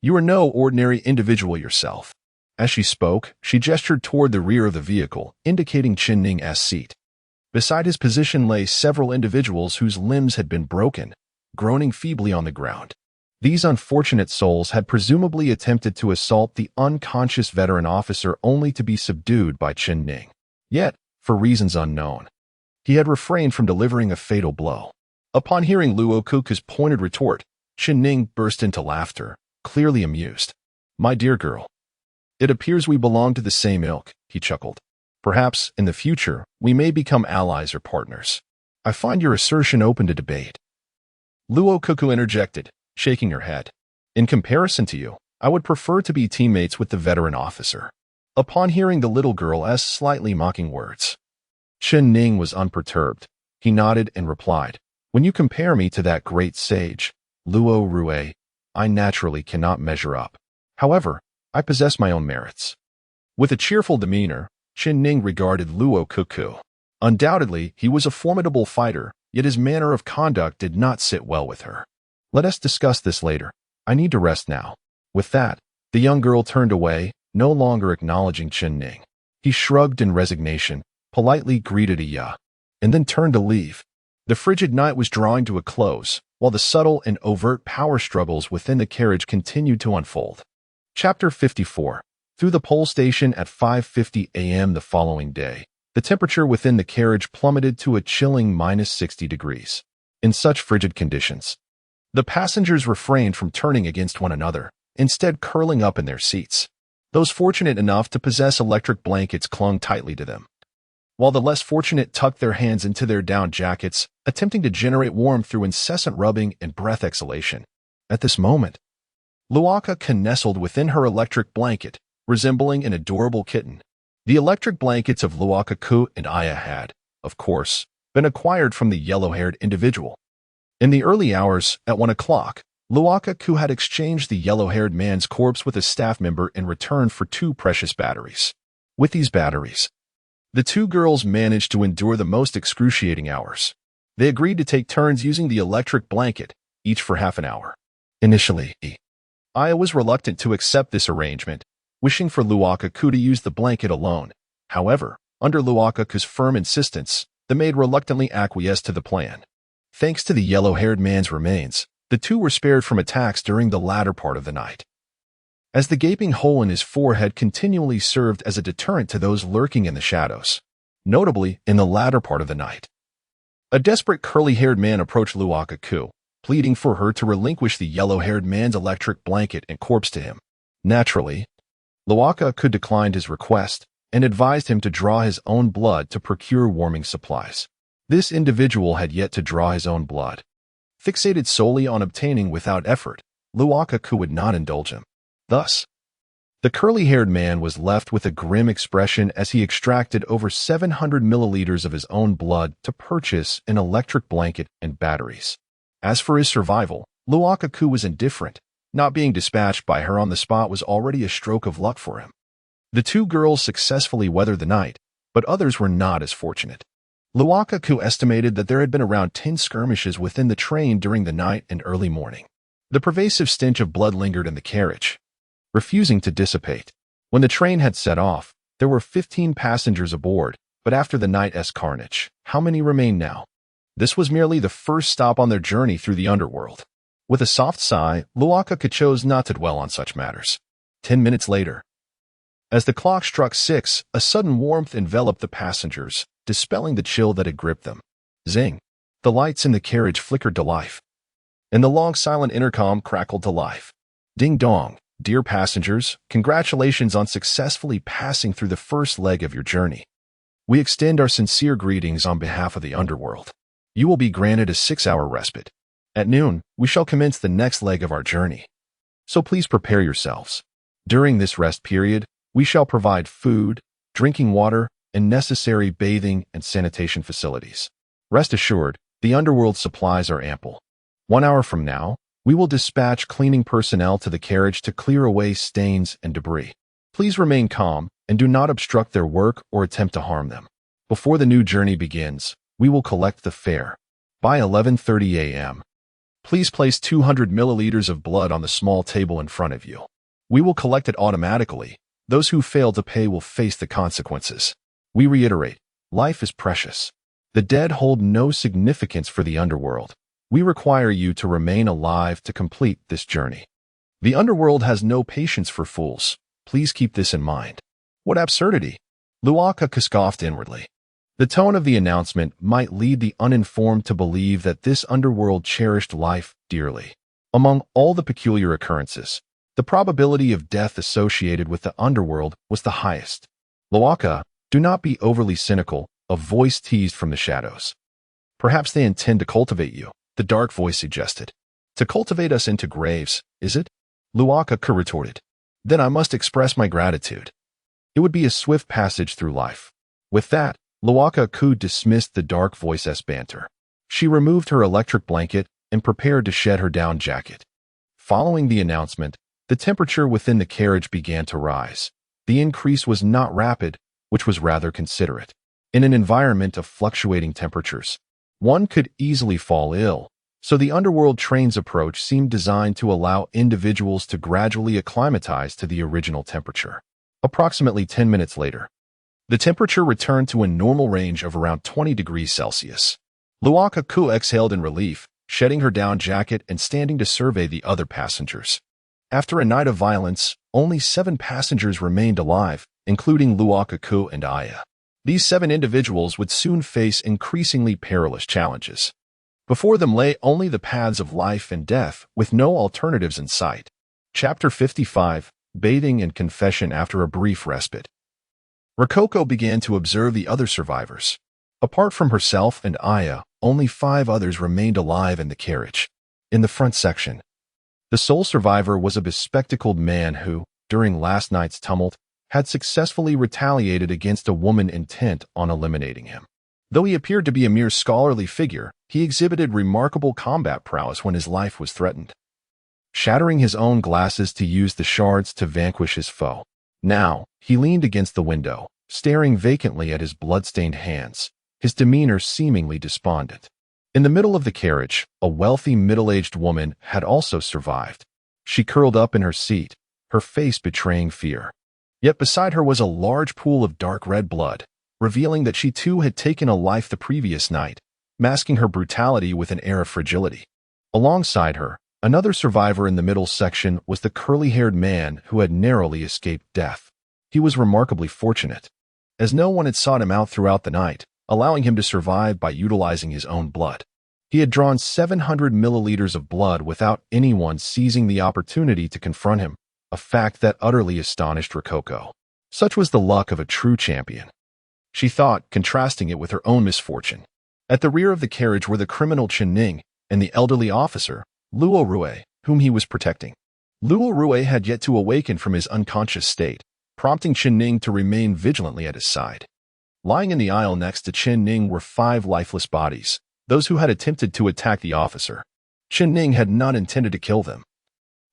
You are no ordinary individual yourself." As she spoke, she gestured toward the rear of the vehicle, indicating Ning's seat. Beside his position lay several individuals whose limbs had been broken, groaning feebly on the ground. These unfortunate souls had presumably attempted to assault the unconscious veteran officer only to be subdued by Ning. Yet, for reasons unknown, he had refrained from delivering a fatal blow. Upon hearing Luokeke's pointed retort, Ning burst into laughter, clearly amused. "My dear girl, it appears we belong to the same ilk," he chuckled. "Perhaps, in the future, we may become allies or partners." "I find your assertion open to debate," Luokeke interjected, shaking her head. "In comparison to you, I would prefer to be teammates with the veteran officer." Upon hearing the little girl's slightly mocking words, Ning was unperturbed. He nodded and replied, "When you compare me to that great sage, Luokeke, I naturally cannot measure up. However, I possess my own merits." With a cheerful demeanor, Ning regarded Luokeke. Undoubtedly, he was a formidable fighter, yet his manner of conduct did not sit well with her. "Let us discuss this later. I need to rest now." With that, The young girl turned away, no longer acknowledging Chen Ning. He shrugged in resignation, politely greeted Iya, and then turned to leave. The frigid night was drawing to a close, while the subtle and overt power struggles within the carriage continued to unfold. Chapter 54. Through the pole station at 5:50 a.m. the following day, the temperature within the carriage plummeted to a chilling -60 degrees. In such frigid conditions, the passengers refrained from turning against one another, instead curling up in their seats. Those fortunate enough to possess electric blankets clung tightly to them, while the less fortunate tucked their hands into their down jackets, attempting to generate warmth through incessant rubbing and breath exhalation. At this moment, Luokeke nestled within her electric blanket, resembling an adorable kitten. The electric blankets of Luokeke and Iya had, of course, been acquired from the yellow-haired individual. In the early hours, at 1 o'clock, Luokeke had exchanged the yellow-haired man's corpse with a staff member in return for 2 precious batteries. With these batteries, the 2 girls managed to endure the most excruciating hours. They agreed to take turns using the electric blanket, each for half an hour. Initially, Iya was reluctant to accept this arrangement, wishing for Luokeke to use the blanket alone. However, under Luokeke's firm insistence, the maid reluctantly acquiesced to the plan. Thanks to the yellow-haired man's remains, the 2 were spared from attacks during the latter part of the night, as the gaping hole in his forehead continually served as a deterrent to those lurking in the shadows. Notably, in the latter part of the night, a desperate curly-haired man approached Luokeke, pleading for her to relinquish the yellow-haired man's electric blanket and corpse to him. Naturally, Luokeke declined his request and advised him to draw his own blood to procure warming supplies. This individual had yet to draw his own blood. Fixated solely on obtaining without effort, Luokeke would not indulge him. Thus, the curly-haired man was left with a grim expression as he extracted over 700 milliliters of his own blood to purchase an electric blanket and batteries. As for his survival, Luokeke was indifferent. Not being dispatched by her on the spot was already a stroke of luck for him. The 2 girls successfully weathered the night, but others were not as fortunate. Luokeke estimated that there had been around 10 skirmishes within the train during the night and early morning. The pervasive stench of blood lingered in the carriage, refusing to dissipate. When the train had set off, there were 15 passengers aboard, but after the night's carnage, how many remained now? This was merely the first stop on their journey through the underworld. With a soft sigh, Luokeke chose not to dwell on such matters. 10 minutes later, as the clock struck 6, a sudden warmth enveloped the passengers, dispelling the chill that had gripped them. Zing! The lights in the carriage flickered to life, and the long silent intercom crackled to life. Ding dong! Dear passengers, congratulations on successfully passing through the first leg of your journey. We extend our sincere greetings on behalf of the underworld. You will be granted a 6-hour respite. At noon, we shall commence the next leg of our journey. So please prepare yourselves. During this rest period, we shall provide food, drinking water, and necessary bathing and sanitation facilities. Rest assured, the underworld supplies are ample. 1 hour from now, we will dispatch cleaning personnel to the carriage to clear away stains and debris. Please remain calm and do not obstruct their work or attempt to harm them. Before the new journey begins, we will collect the fare. By 11:30 a.m., please place 200 milliliters of blood on the small table in front of you. We will collect it automatically. Those who fail to pay will face the consequences. We reiterate, life is precious. The dead hold no significance for the underworld. We require you to remain alive to complete this journey. The underworld has no patience for fools. Please keep this in mind. What absurdity! Luokeke scoffed inwardly. The tone of the announcement might lead the uninformed to believe that this underworld cherished life dearly. Among all the peculiar occurrences, the probability of death associated with the underworld was the highest. Luokeke, do not be overly cynical, a voice teased from the shadows. Perhaps they intend to cultivate you, the dark voice suggested. To cultivate us into graves, is it? Luokeke retorted. Then I must express my gratitude. It would be a swift passage through life. With that, Luokeke dismissed the dark voice's banter. She removed her electric blanket and prepared to shed her down jacket. Following the announcement, the temperature within the carriage began to rise. The increase was not rapid, which was rather considerate. In an environment of fluctuating temperatures, one could easily fall ill, So the underworld train's approach seemed designed to allow individuals to gradually acclimatize to the original temperature. Approximately 10 minutes later, the temperature returned to a normal range of around 20 degrees Celsius. Luokeke exhaled in relief, shedding her down jacket and standing to survey the other passengers. After a night of violence, only 7 passengers remained alive, including Luokeke and Aya. These 7 individuals would soon face increasingly perilous challenges. Before them lay only the paths of life and death, with no alternatives in sight. Chapter 55, Bathing and Confession. After a brief respite, Rococo began to observe the other survivors. Apart from herself and Aya, only 5 others remained alive in the carriage. In the front section, the sole survivor was a bespectacled man who, during last night's tumult, had successfully retaliated against a woman intent on eliminating him. Though he appeared to be a mere scholarly figure, he exhibited remarkable combat prowess when his life was threatened, shattering his own glasses to use the shards to vanquish his foe. Now, he leaned against the window, staring vacantly at his blood-stained hands, his demeanor seemingly despondent. In the middle of the carriage, a wealthy middle-aged woman had also survived. She curled up in her seat, her face betraying fear. Yet beside her was a large pool of dark red blood, revealing that she too had taken a life the previous night, masking her brutality with an air of fragility. Alongside her, another survivor in the middle section was the curly-haired man who had narrowly escaped death. He was remarkably fortunate, as no one had sought him out throughout the night, allowing him to survive by utilizing his own blood. He had drawn 700 milliliters of blood without anyone seizing the opportunity to confront him, a fact that utterly astonished Rococo. Such was the luck of a true champion, she thought, contrasting it with her own misfortune. At the rear of the carriage were the criminal Ning and the elderly officer, Luokeke, whom he was protecting. Luokeke had yet to awaken from his unconscious state, prompting Ning to remain vigilantly at his side. Lying in the aisle next to Ning were 5 lifeless bodies, those who had attempted to attack the officer. Ning had not intended to kill them,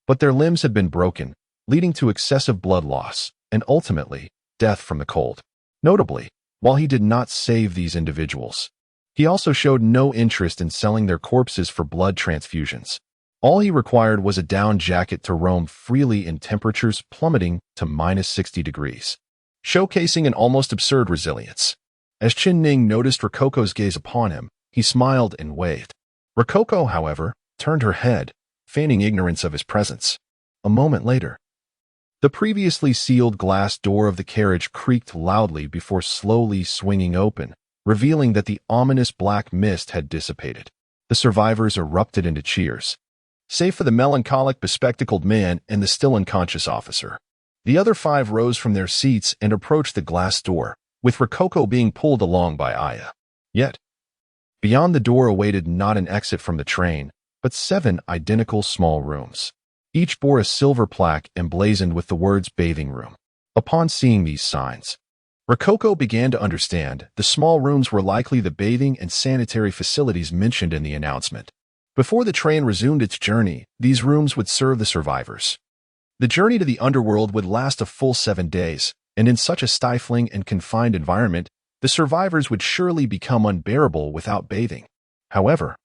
but their limbs had been broken, leading to excessive blood loss, and ultimately, death from the cold. Notably, while he did not save these individuals, he also showed no interest in selling their corpses for blood transfusions. All he required was a down jacket to roam freely in temperatures plummeting to -60 degrees, showcasing an almost absurd resilience. As Ning noticed Rococo's gaze upon him, he smiled and waved. Rococo, however, turned her head, feigning ignorance of his presence. A moment later, the previously sealed glass door of the carriage creaked loudly before slowly swinging open, revealing that the ominous black mist had dissipated. The survivors erupted into cheers, save for the melancholic bespectacled man and the still unconscious officer. The other 5 rose from their seats and approached the glass door, with Rococo being pulled along by Aya. Yet, beyond the door awaited not an exit from the train, but 7 identical small rooms. Each bore a silver plaque emblazoned with the words bathing room. Upon seeing these signs, Rococo began to understand the small rooms were likely the bathing and sanitary facilities mentioned in the announcement. Before the train resumed its journey, these rooms would serve the survivors. The journey to the underworld would last a full 7 days, and in such a stifling and confined environment, the survivors would surely become unbearable without bathing. However,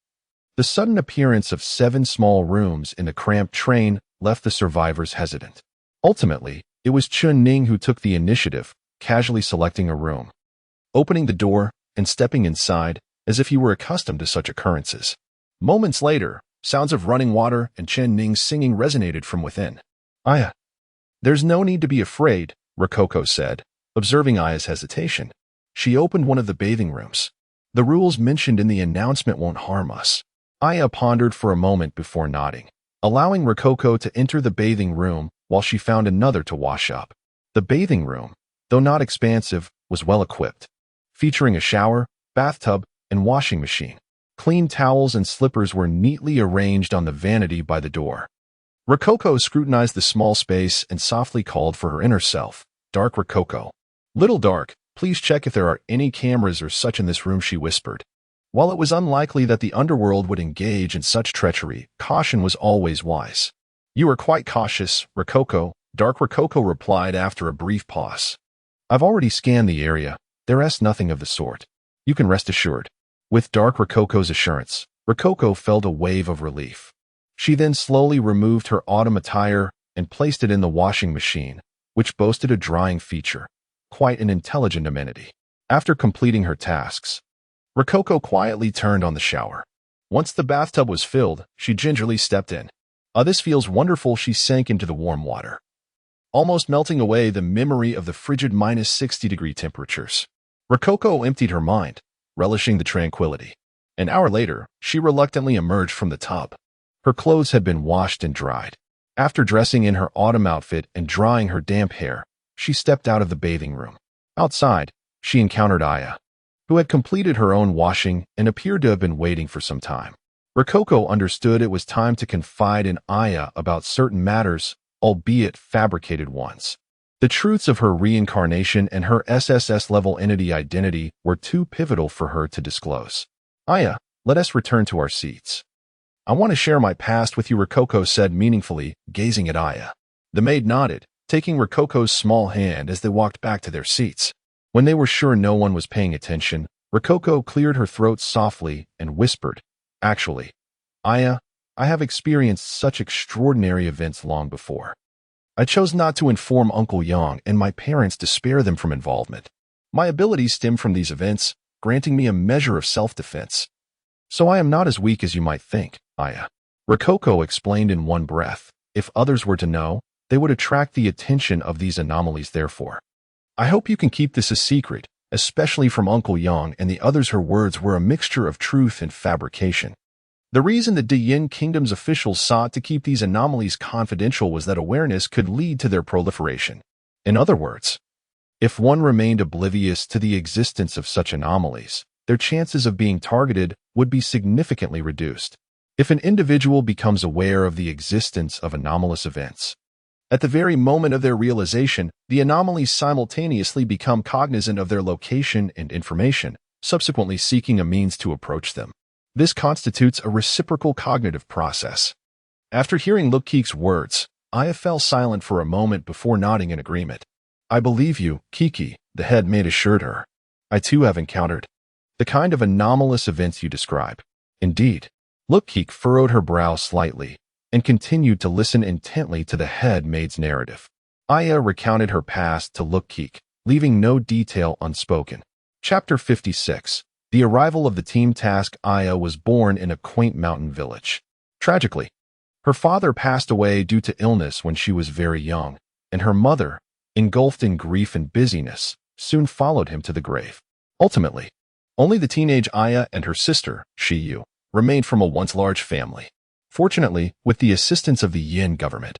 the sudden appearance of 7 small rooms in the cramped train left the survivors hesitant. Ultimately, it was Ning who took the initiative, casually selecting a room, opening the door, and stepping inside as if he were accustomed to such occurrences. Moments later, sounds of running water and Ning's singing resonated from within. "Aya, there's no need to be afraid," Rococo said, observing Aya's hesitation. She opened one of the bathing rooms. "The rules mentioned in the announcement won't harm us." Aya pondered for a moment before nodding, allowing Rococo to enter the bathing room while she found another to wash up. The bathing room, though not expansive, was well equipped, featuring a shower, bathtub, and washing machine. Clean towels and slippers were neatly arranged on the vanity by the door. Rococo scrutinized the small space and softly called for her inner self, Dark Rococo. "Little Dark, please check if there are any cameras or such in this room," she whispered. While it was unlikely that the underworld would engage in such treachery, caution was always wise. "You are quite cautious, Rococo," Dark Rococo replied after a brief pause. "I've already scanned the area. There is nothing of the sort. You can rest assured." With Dark Rococo's assurance, Rococo felt a wave of relief. She then slowly removed her autumn attire and placed it in the washing machine, which boasted a drying feature, quite an intelligent amenity. After completing her tasks, Rococo quietly turned on the shower. Once the bathtub was filled, she gingerly stepped in. This feels wonderful. She sank into the warm water, almost melting away the memory of the frigid -60-degree temperatures. Rococo emptied her mind, relishing the tranquility. An hour later, she reluctantly emerged from the tub. Her clothes had been washed and dried. After dressing in her autumn outfit and drying her damp hair, she stepped out of the bathing room. Outside, she encountered Aya, who had completed her own washing and appeared to have been waiting for some time. Rococo understood it was time to confide in Aya about certain matters, albeit fabricated ones. The truths of her reincarnation and her SSS-level entity identity were too pivotal for her to disclose. Aya, let us return to our seats. I want to share my past with you, Rococo said meaningfully, gazing at Aya. The maid nodded, taking Rococo's small hand as they walked back to their seats. When they were sure no one was paying attention, Rococo cleared her throat softly and whispered, "Actually, Aya, I have experienced such extraordinary events long before. I chose not to inform Uncle Yang and my parents to spare them from involvement. My abilities stem from these events, granting me a measure of self-defense. So I am not as weak as you might think, Aya." Rococo explained in one breath. If others were to know, they would attract the attention of these anomalies. Therefore, I hope you can keep this a secret, especially from Uncle Yang and the others. Her words were a mixture of truth and fabrication. The reason the Yin Kingdom's officials sought to keep these anomalies confidential was that awareness could lead to their proliferation. In other words, if one remained oblivious to the existence of such anomalies, their chances of being targeted would be significantly reduced. If an individual becomes aware of the existence of anomalous events, at the very moment of their realization, the anomalies simultaneously become cognizant of their location and information, subsequently seeking a means to approach them. This constitutes a reciprocal cognitive process. After hearing Luokeke's words, Aya fell silent for a moment before nodding in agreement. "I believe you, Kiki," the head maid assured her. "I too have encountered the kind of anomalous events you describe." Indeed. Luokeke furrowed her brow slightly and continued to listen intently to the head maid's narrative. Aya recounted her past to Luokeke, leaving no detail unspoken. Chapter 56. The arrival of the team task. Aya was born in a quaint mountain village. Tragically, her father passed away due to illness when she was very young, and her mother, engulfed in grief and busyness, soon followed him to the grave. Ultimately, only the teenage Aya and her sister, Shiyu, remained from a once large family. Fortunately, with the assistance of the Yin government,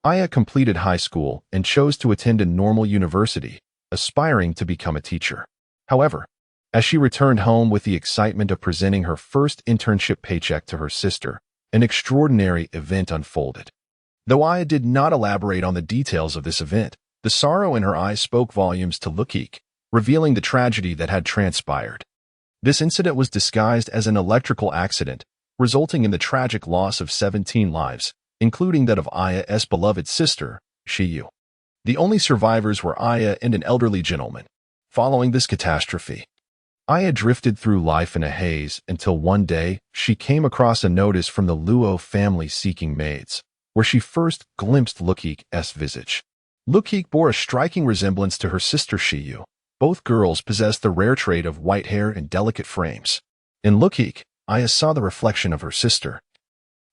Aya completed high school and chose to attend a normal university, aspiring to become a teacher. However, as she returned home with the excitement of presenting her first internship paycheck to her sister, an extraordinary event unfolded. Though Aya did not elaborate on the details of this event, the sorrow in her eyes spoke volumes to Luokeke, revealing the tragedy that had transpired. This incident was disguised as an electrical accident, resulting in the tragic loss of 17 lives, including that of Aya's beloved sister, Shiyu. The only survivors were Aya and an elderly gentleman. Following this catastrophe, Aya drifted through life in a haze until one day she came across a notice from the Luo family seeking maids, where she first glimpsed Luokeke's visage. Luokeke bore a striking resemblance to her sister Shiyu. Both girls possessed the rare trait of white hair and delicate frames. In Luokeke, Aya saw the reflection of her sister,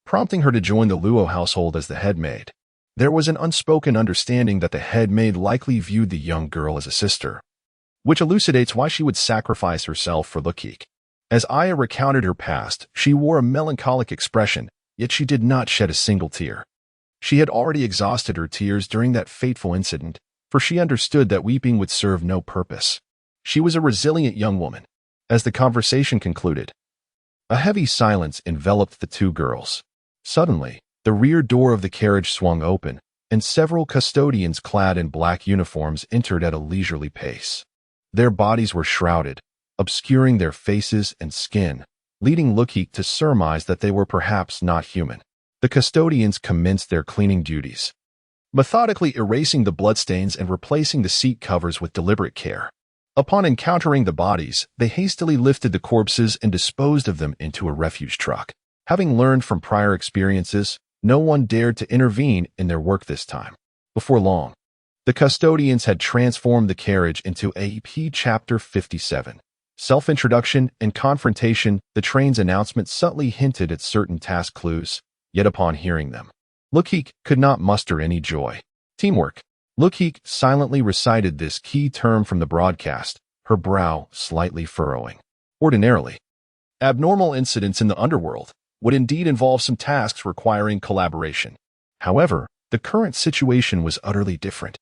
prompting her to join the Luo household as the head maid. There was an unspoken understanding that the head maid likely viewed the young girl as a sister, which elucidates why she would sacrifice herself for Luokeke. As Aya recounted her past, she wore a melancholic expression, yet she did not shed a single tear. She had already exhausted her tears during that fateful incident, for she understood that weeping would serve no purpose. She was a resilient young woman. As the conversation concluded, a heavy silence enveloped the two girls. Suddenly, the rear door of the carriage swung open, and several custodians clad in black uniforms entered at a leisurely pace. Their bodies were shrouded, obscuring their faces and skin, leading Luokeke to surmise that they were perhaps not human. The custodians commenced their cleaning duties, methodically erasing the bloodstains and replacing the seat covers with deliberate care. Upon encountering the bodies, they hastily lifted the corpses and disposed of them into a refuge truck. Having learned from prior experiences, no one dared to intervene in their work this time. Before long, the custodians had transformed the carriage into AP Chapter 57. Self-introduction and confrontation. The train's announcement subtly hinted at certain task clues, yet upon hearing them, Luokeke could not muster any joy. Teamwork. Luokeke silently recited this key term from the broadcast, her brow slightly furrowing. Ordinarily, abnormal incidents in the underworld would indeed involve some tasks requiring collaboration. However, the current situation was utterly different.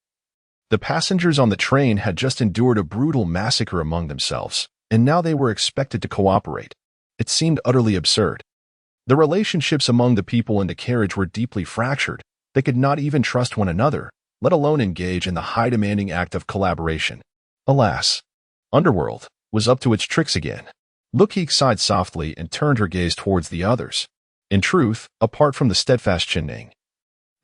The passengers on the train had just endured a brutal massacre among themselves, and now they were expected to cooperate. It seemed utterly absurd. The relationships among the people in the carriage were deeply fractured. They could not even trust one another, let alone engage in the high-demanding act of collaboration. Alas, Underworld was up to its tricks again. Luokeke sighed softly and turned her gaze towards the others. In truth, apart from the steadfast Synopsis,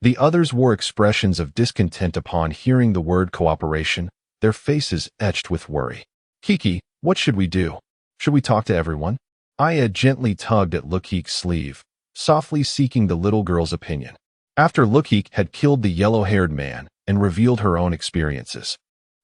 the others wore expressions of discontent upon hearing the word cooperation, their faces etched with worry. Kiki, what should we do? Should we talk to everyone? Aya gently tugged at Luokeke's sleeve, softly seeking the little girl's opinion. After Luokeke had killed the yellow-haired man and revealed her own experiences,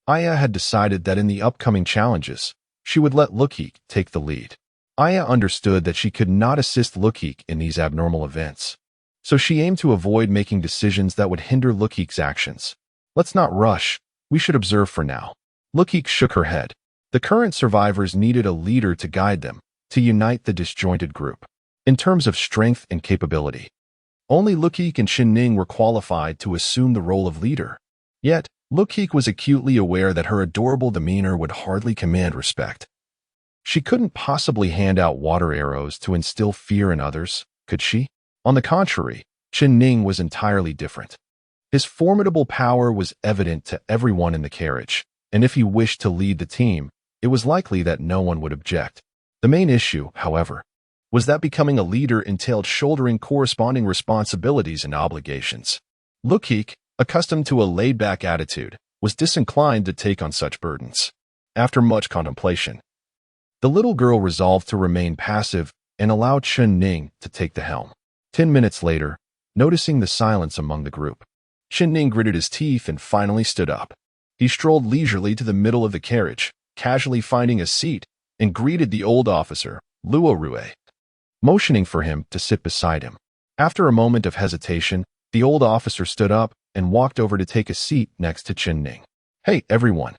Aya had decided that in the upcoming challenges, she would let Luokeke take the lead. Aya understood that she could not assist Luokeke in these abnormal events, so she aimed to avoid making decisions that would hinder Luokeke's actions. Let's not rush. We should observe for now. Luokeke shook her head. The current survivors needed a leader to guide them, to unite the disjointed group. In terms of strength and capability, only Luokeke and Synopsis were qualified to assume the role of leader. Yet, Luokeke was acutely aware that her adorable demeanor would hardly command respect. She couldn't possibly hand out water arrows to instill fear in others, could she? On the contrary, Synopsis was entirely different. His formidable power was evident to everyone in the carriage, and if he wished to lead the team, it was likely that no one would object. The main issue, however, was that becoming a leader entailed shouldering corresponding responsibilities and obligations. Luokeke, accustomed to a laid-back attitude, was disinclined to take on such burdens. After much contemplation, the little girl resolved to remain passive and allowed Synopsis to take the helm. 10 minutes later, noticing the silence among the group, Synopsis gritted his teeth and finally stood up. He strolled leisurely to the middle of the carriage, casually finding a seat, and greeted the old officer, Luokeke, motioning for him to sit beside him. After a moment of hesitation, the old officer stood up and walked over to take a seat next to Synopsis. Hey, everyone.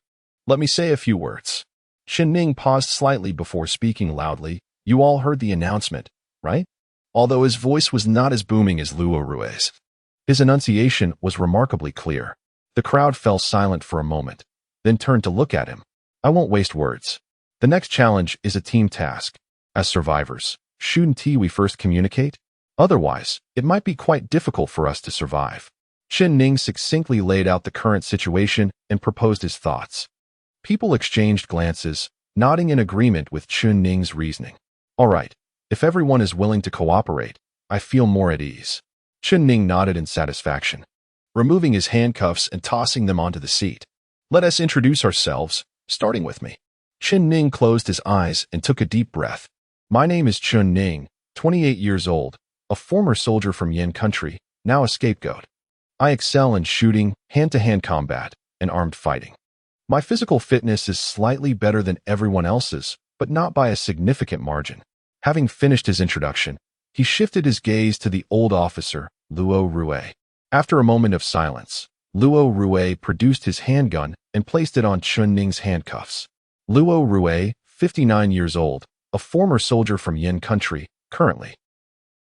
Let me say a few words. Synopsis paused slightly before speaking loudly. You all heard the announcement, right? Although his voice was not as booming as Luokeke's, his enunciation was remarkably clear. The crowd fell silent for a moment, then turned to look at him. I won't waste words. The next challenge is a team task. As survivors, shouldn't we first communicate? Otherwise, it might be quite difficult for us to survive. Synopsis succinctly laid out the current situation and proposed his thoughts. People exchanged glances, nodding in agreement with Synopsis' reasoning. All right, if everyone is willing to cooperate, I feel more at ease. Synopsis nodded in satisfaction, removing his handcuffs and tossing them onto the seat. Let us introduce ourselves, starting with me. Synopsis closed his eyes and took a deep breath. My name is Synopsis, 28 years old, a former soldier from Yin country, now a scapegoat. I excel in shooting, hand-to-hand combat, and armed fighting. My physical fitness is slightly better than everyone else's, but not by a significant margin. Having finished his introduction, he shifted his gaze to the old officer, Luokeke. After a moment of silence, Luokeke produced his handgun and placed it on Synopsis' handcuffs. Luokeke, 59 years old, a former soldier from Yin country, currently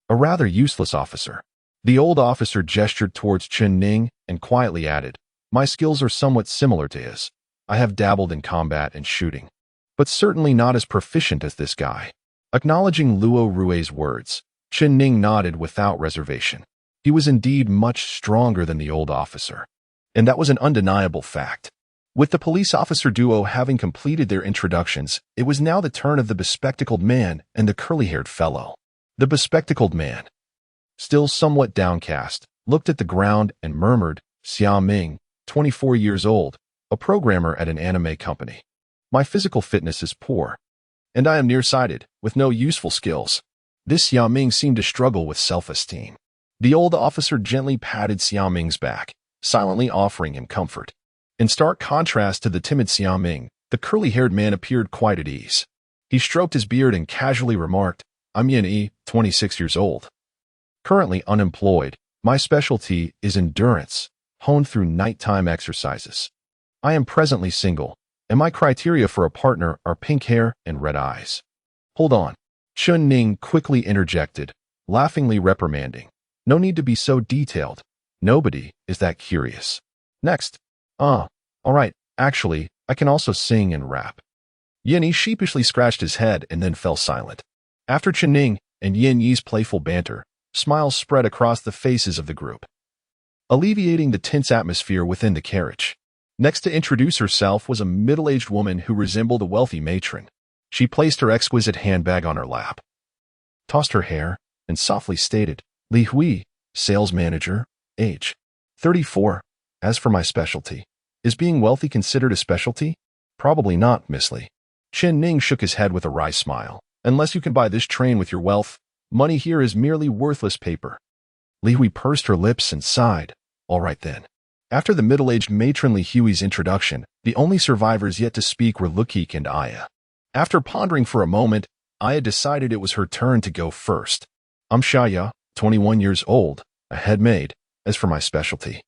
a rather useless officer. The old officer gestured towards Synopsis and quietly added, My skills are somewhat similar to his. I have dabbled in combat and shooting, but certainly not as proficient as this guy. Acknowledging Luokeke's words, Synopsis nodded without reservation. He was indeed much stronger than the old officer, and that was an undeniable fact. With the police officer duo having completed their introductions, it was now the turn of the bespectacled man and the curly-haired fellow. The bespectacled man, still somewhat downcast, looked at the ground and murmured, Xiao Ming, 24 years old, a programmer at an anime company. My physical fitness is poor, and I am nearsighted, with no useful skills. This Xiaoming seemed to struggle with self-esteem. The old officer gently patted Xiaoming's back, silently offering him comfort. In stark contrast to the timid Xiaoming, the curly-haired man appeared quite at ease. He stroked his beard and casually remarked, "I'm Yin 26 years old. Currently unemployed. My specialty is endurance, honed through nighttime exercises. I am presently single, and my criteria for a partner are pink hair and red eyes." "Hold on," Chun Ning quickly interjected, laughingly reprimanding. "No need to be so detailed. Nobody is that curious. Next." All right, actually, I can also sing and rap." Yin Yi sheepishly scratched his head and then fell silent. After Chun Ning and Yin Yi's playful banter, smiles spread across the faces of the group, alleviating the tense atmosphere within the carriage. Next to introduce herself was a middle-aged woman who resembled a wealthy matron. She placed her exquisite handbag on her lap, tossed her hair, and softly stated, "Li Hui, sales manager, age 34. As for my specialty, is being wealthy considered a specialty? Probably not, Miss Li." Chen Ning shook his head with a wry smile. "Unless you can buy this train with your wealth, money here is merely worthless paper." Li Hui pursed her lips and sighed. "All right then." After the middle-aged matronly Huey's introduction, the only survivors yet to speak were Luokeke and Aya. After pondering for a moment, Aya decided it was her turn to go first. "I'm Shaya, 21 years old, a head maid. As for my specialty,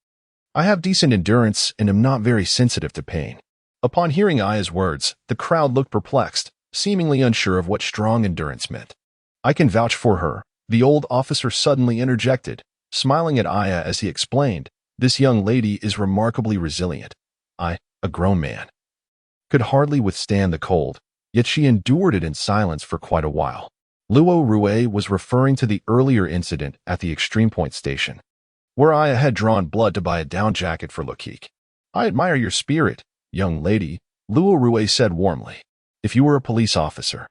I have decent endurance and am not very sensitive to pain." Upon hearing Aya's words, the crowd looked perplexed, seemingly unsure of what strong endurance meant. "I can vouch for her," the old officer suddenly interjected, smiling at Aya as he explained, "This young lady is remarkably resilient. I, a grown man, could hardly withstand the cold, yet she endured it in silence for quite a while." Luo Rue was referring to the earlier incident at the Extreme Point station, where Aya had drawn blood to buy a down jacket for Luokeke. "I admire your spirit, young lady," Luo Rue said warmly. "If you were a police officer,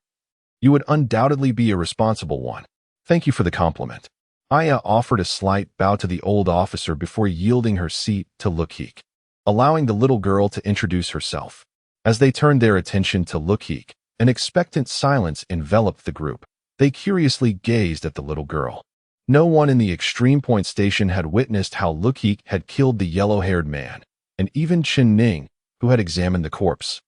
you would undoubtedly be a responsible one. Thank you for the compliment." Aya offered a slight bow to the old officer before yielding her seat to Luokeke, allowing the little girl to introduce herself. As they turned their attention to Luokeke, an expectant silence enveloped the group. They curiously gazed at the little girl. No one in the Extreme Point station had witnessed how Luokeke had killed the yellow-haired man, and even Chun Ning, who had examined the corpse,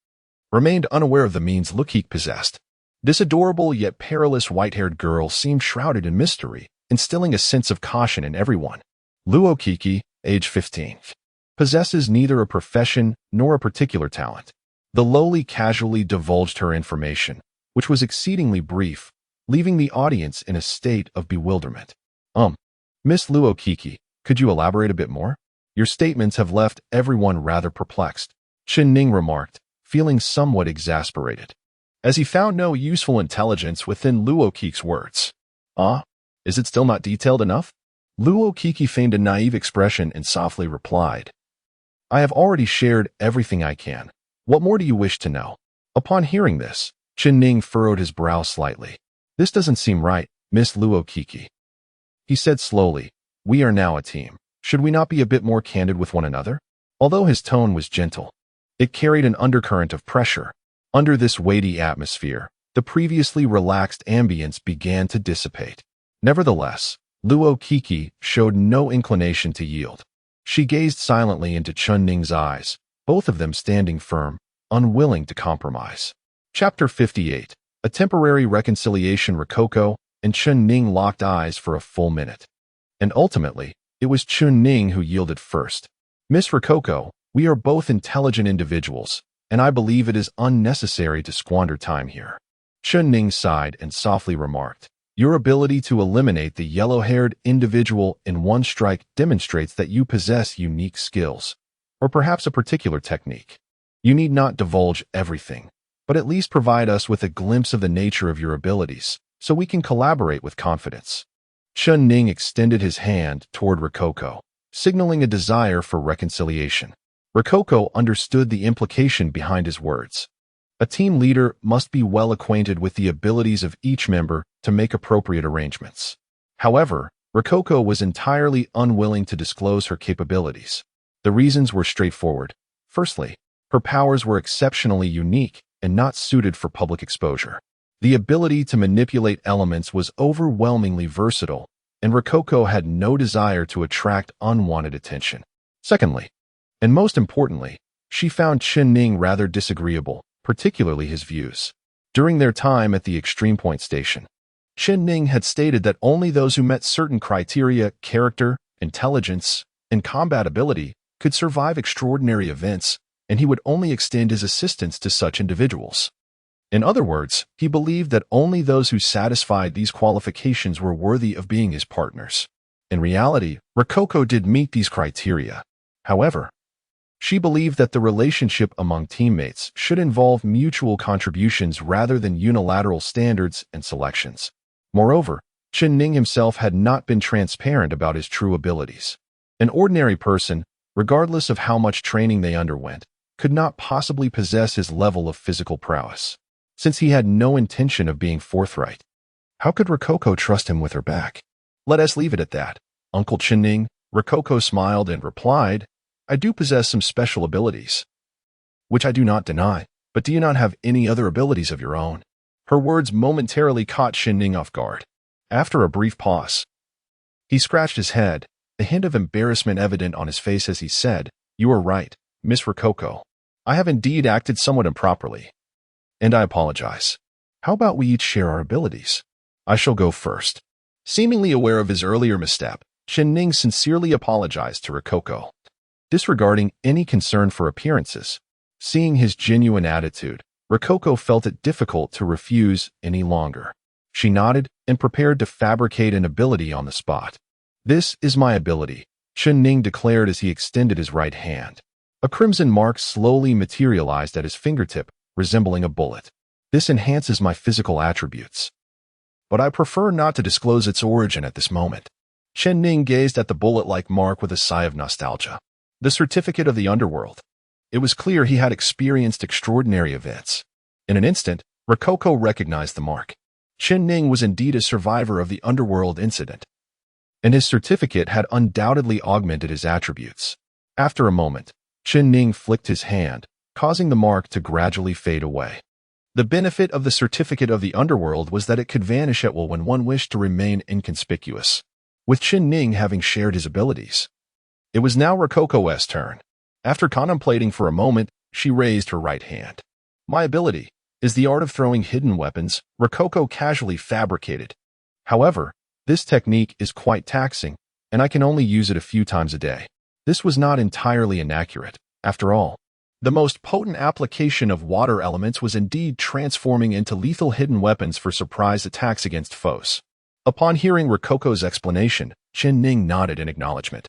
remained unaware of the means Luokeke possessed. This adorable yet perilous white-haired girl seemed shrouded in mystery, instilling a sense of caution in everyone. Luokeke, age 15, possesses neither a profession nor a particular talent. The lowly casually divulged her information, which was exceedingly brief, leaving the audience in a state of bewilderment. Miss Luokeke, could you elaborate a bit more? Your statements have left everyone rather perplexed," Chun Ning remarked, feeling somewhat exasperated, as he found no useful intelligence within Luokeke's words. Is it still not detailed enough?" Luokeke feigned a naive expression and softly replied, "I have already shared everything I can. What more do you wish to know?" Upon hearing this, Chun Ning furrowed his brow slightly. "This doesn't seem right, Miss Luokeke," he said slowly. "We are now a team. Should we not be a bit more candid with one another?" Although his tone was gentle, it carried an undercurrent of pressure. Under this weighty atmosphere, the previously relaxed ambience began to dissipate. Nevertheless, Luokeke showed no inclination to yield. She gazed silently into Chun Ning's eyes, both of them standing firm, unwilling to compromise. Chapter 58. A temporary reconciliation. Rococo and Chun Ning locked eyes for a full minute, and ultimately, it was Chun Ning who yielded first. "Miss Rococo, we are both intelligent individuals, and I believe it is unnecessary to squander time here." Chun Ning sighed and softly remarked, "Your ability to eliminate the yellow-haired individual in one strike demonstrates that you possess unique skills, or perhaps a particular technique. You need not divulge everything, but at least provide us with a glimpse of the nature of your abilities, so we can collaborate with confidence." Chun Ning extended his hand toward Rococo, signaling a desire for reconciliation. Rococo understood the implication behind his words. A team leader must be well acquainted with the abilities of each member to make appropriate arrangements. However, Rococo was entirely unwilling to disclose her capabilities. The reasons were straightforward. Firstly, her powers were exceptionally unique, and not suited for public exposure. The ability to manipulate elements was overwhelmingly versatile, and Rococo had no desire to attract unwanted attention. Secondly, and most importantly, she found Chen Ning rather disagreeable, particularly his views. During their time at the Extreme Point Station, Chen Ning had stated that only those who met certain criteria, character, intelligence, and combat ability, could survive extraordinary events, and he would only extend his assistance to such individuals. In other words, he believed that only those who satisfied these qualifications were worthy of being his partners. In reality, Rococo did meet these criteria. However, she believed that the relationship among teammates should involve mutual contributions rather than unilateral standards and selections. Moreover, Chen Ning himself had not been transparent about his true abilities. An ordinary person, regardless of how much training they underwent, could not possibly possess his level of physical prowess, since he had no intention of being forthright. How could Rococo trust him with her back? Let us leave it at that. Uncle Chen Ning. Rococo smiled and replied, I do possess some special abilities, which I do not deny, but do you not have any other abilities of your own? Her words momentarily caught Chen Ning off guard. After a brief pause, he scratched his head, a hint of embarrassment evident on his face as he said, You are right, Miss Rococo. I have indeed acted somewhat improperly, and I apologize. How about we each share our abilities? I shall go first. Seemingly aware of his earlier misstep, Chen Ning sincerely apologized to Rococo, disregarding any concern for appearances. Seeing his genuine attitude, Rococo felt it difficult to refuse any longer. She nodded and prepared to fabricate an ability on the spot. This is my ability, Chen Ning declared as he extended his right hand. A crimson mark slowly materialized at his fingertip, resembling a bullet. This enhances my physical attributes, but I prefer not to disclose its origin at this moment. Chen Ning gazed at the bullet-like mark with a sigh of nostalgia. The certificate of the underworld. It was clear he had experienced extraordinary events. In an instant, Rococo recognized the mark. Chen Ning was indeed a survivor of the underworld incident, and his certificate had undoubtedly augmented his attributes. After a moment, Chen Ning flicked his hand, causing the mark to gradually fade away. The benefit of the certificate of the underworld was that it could vanish at will when one wished to remain inconspicuous. With Chen Ning having shared his abilities, it was now Rococo's turn. After contemplating for a moment, she raised her right hand. My ability is the art of throwing hidden weapons, Rococo casually fabricated. However, this technique is quite taxing, and I can only use it a few times a day. This was not entirely inaccurate. After all, the most potent application of water elements was indeed transforming into lethal hidden weapons for surprise attacks against foes. Upon hearing Rococo's explanation, Chen Ning nodded in acknowledgement.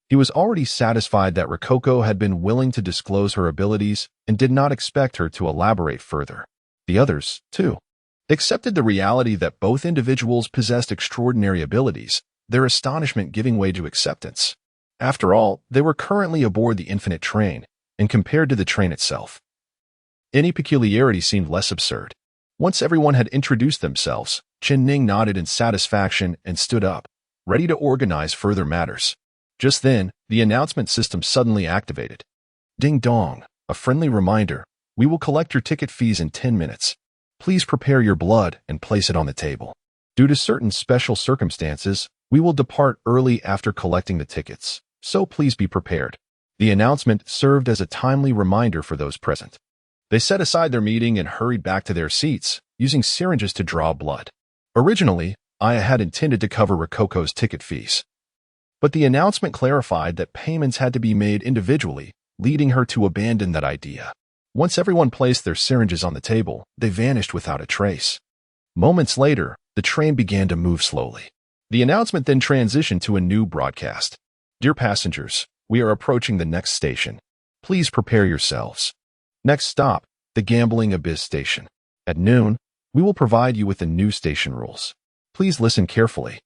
He was already satisfied that Rococo had been willing to disclose her abilities and did not expect her to elaborate further. The others, too, accepted the reality that both individuals possessed extraordinary abilities, their astonishment giving way to acceptance. After all, they were currently aboard the infinite train, and compared to the train itself, any peculiarity seemed less absurd. Once everyone had introduced themselves, Chen Ning nodded in satisfaction and stood up, ready to organize further matters. Just then, the announcement system suddenly activated. Ding dong, a friendly reminder. We will collect your ticket fees in 10 minutes. Please prepare your blood and place it on the table. Due to certain special circumstances, we will depart early after collecting the tickets, so please be prepared. The announcement served as a timely reminder for those present. They set aside their meeting and hurried back to their seats, using syringes to draw blood. Originally, Aya had intended to cover Rococo's ticket fees, but the announcement clarified that payments had to be made individually, leading her to abandon that idea. Once everyone placed their syringes on the table, they vanished without a trace. Moments later, the train began to move slowly. The announcement then transitioned to a new broadcast. Dear passengers, we are approaching the next station. Please prepare yourselves. Next stop, the Gambling Abyss Station. At noon, we will provide you with the new station rules. Please listen carefully.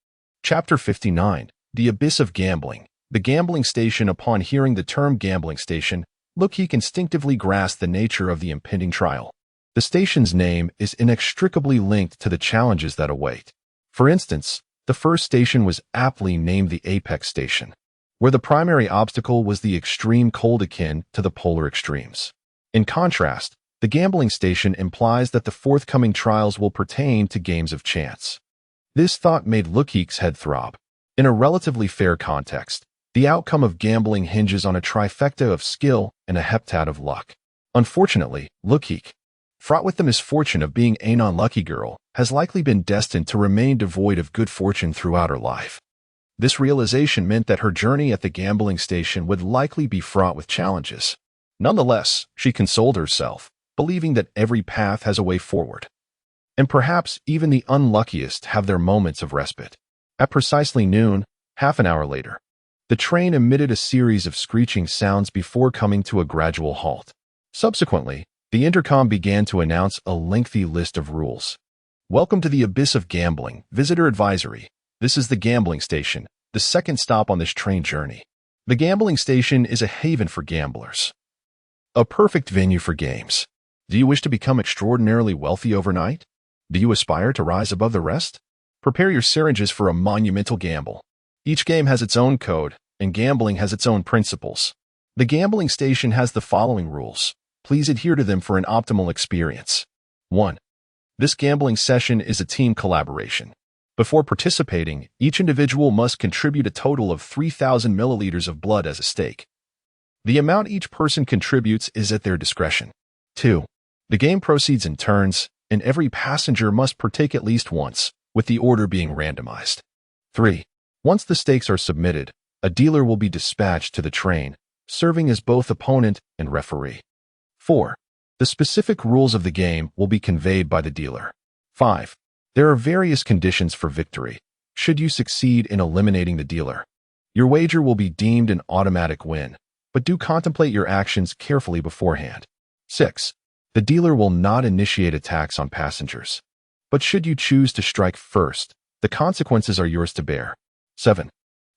Chapter 59. The Abyss of Gambling. The gambling station. Upon hearing the term gambling station, Luokeke instinctively grasped the nature of the impending trial. The station's name is inextricably linked to the challenges that await. For instance, the first station was aptly named the Apex Station, where the primary obstacle was the extreme cold akin to the polar extremes. In contrast, The gambling station implies that the forthcoming trials will pertain to games of chance. This thought made Luokeke's head throb. In a relatively fair context, the outcome of gambling hinges on a trifecta of skill and a heptad of luck. Unfortunately, Luokeke, fraught with the misfortune of being an unlucky girl, has likely been destined to remain devoid of good fortune throughout her life. This realization meant that her journey at the gambling station would likely be fraught with challenges. Nonetheless, she consoled herself, believing that every path has a way forward. And perhaps even the unluckiest have their moments of respite. At precisely noon, half an hour later, the train emitted a series of screeching sounds before coming to a gradual halt. Subsequently, the intercom began to announce a lengthy list of rules. Welcome to the abyss of gambling. Visitor advisory. This is the gambling station, the second stop on this train journey. The gambling station is a haven for gamblers. A perfect venue for games. Do you wish to become extraordinarily wealthy overnight? Do you aspire to rise above the rest? Prepare your syringes for a monumental gamble. Each game has its own code, and gambling has its own principles. The gambling station has the following rules. Please adhere to them for an optimal experience. 1. This gambling session is a team collaboration. Before participating, each individual must contribute a total of 3,000 milliliters of blood as a stake. The amount each person contributes is at their discretion. 2. The game proceeds in turns, and every passenger must partake at least once, with the order being randomized. 3. Once the stakes are submitted, a dealer will be dispatched to the train, serving as both opponent and referee. 4. The specific rules of the game will be conveyed by the dealer. 5. There are various conditions for victory. Should you succeed in eliminating the dealer, your wager will be deemed an automatic win, but do contemplate your actions carefully beforehand. 6. The dealer will not initiate attacks on passengers, but should you choose to strike first, the consequences are yours to bear. 7.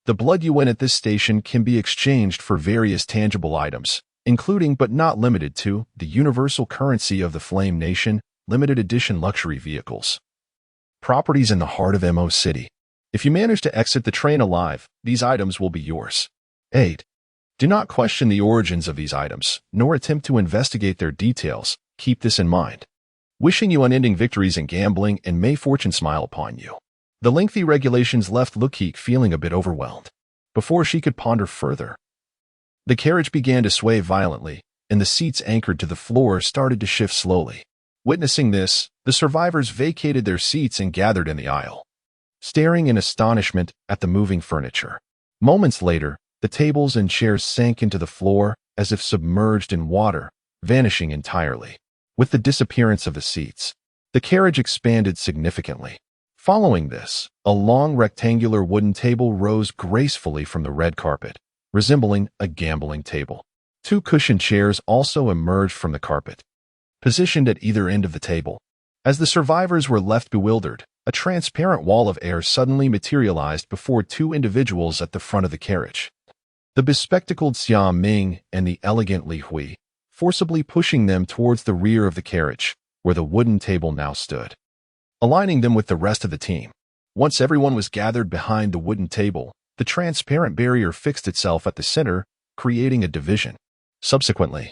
The blood you win at this station can be exchanged for various tangible items, including but not limited to the universal currency of the Flame Nation, limited edition luxury vehicles. Properties in the heart of Mo City. If you manage to exit the train alive, these items will be yours. 8. Do not question the origins of these items, nor attempt to investigate their details. Keep this in mind. Wishing you unending victories in gambling, and may fortune smile upon you. The lengthy regulations left Luokeke feeling a bit overwhelmed. Before she could ponder further, the carriage began to sway violently, and the seats anchored to the floor started to shift slowly. Witnessing this, the survivors vacated their seats and gathered in the aisle, staring in astonishment at the moving furniture. Moments later, the tables and chairs sank into the floor as if submerged in water, vanishing entirely. With the disappearance of the seats, the carriage expanded significantly. Following this, a long rectangular wooden table rose gracefully from the red carpet, resembling a gambling table. 2 cushioned chairs also emerged from the carpet, positioned at either end of the table. As the survivors were left bewildered, a transparent wall of air suddenly materialized before 2 individuals at the front of the carriage. The bespectacled Xia Ming and the elegant Li Hui, forcibly pushing them towards the rear of the carriage, where the wooden table now stood, aligning them with the rest of the team. Once everyone was gathered behind the wooden table, the transparent barrier fixed itself at the center, creating a division. Subsequently,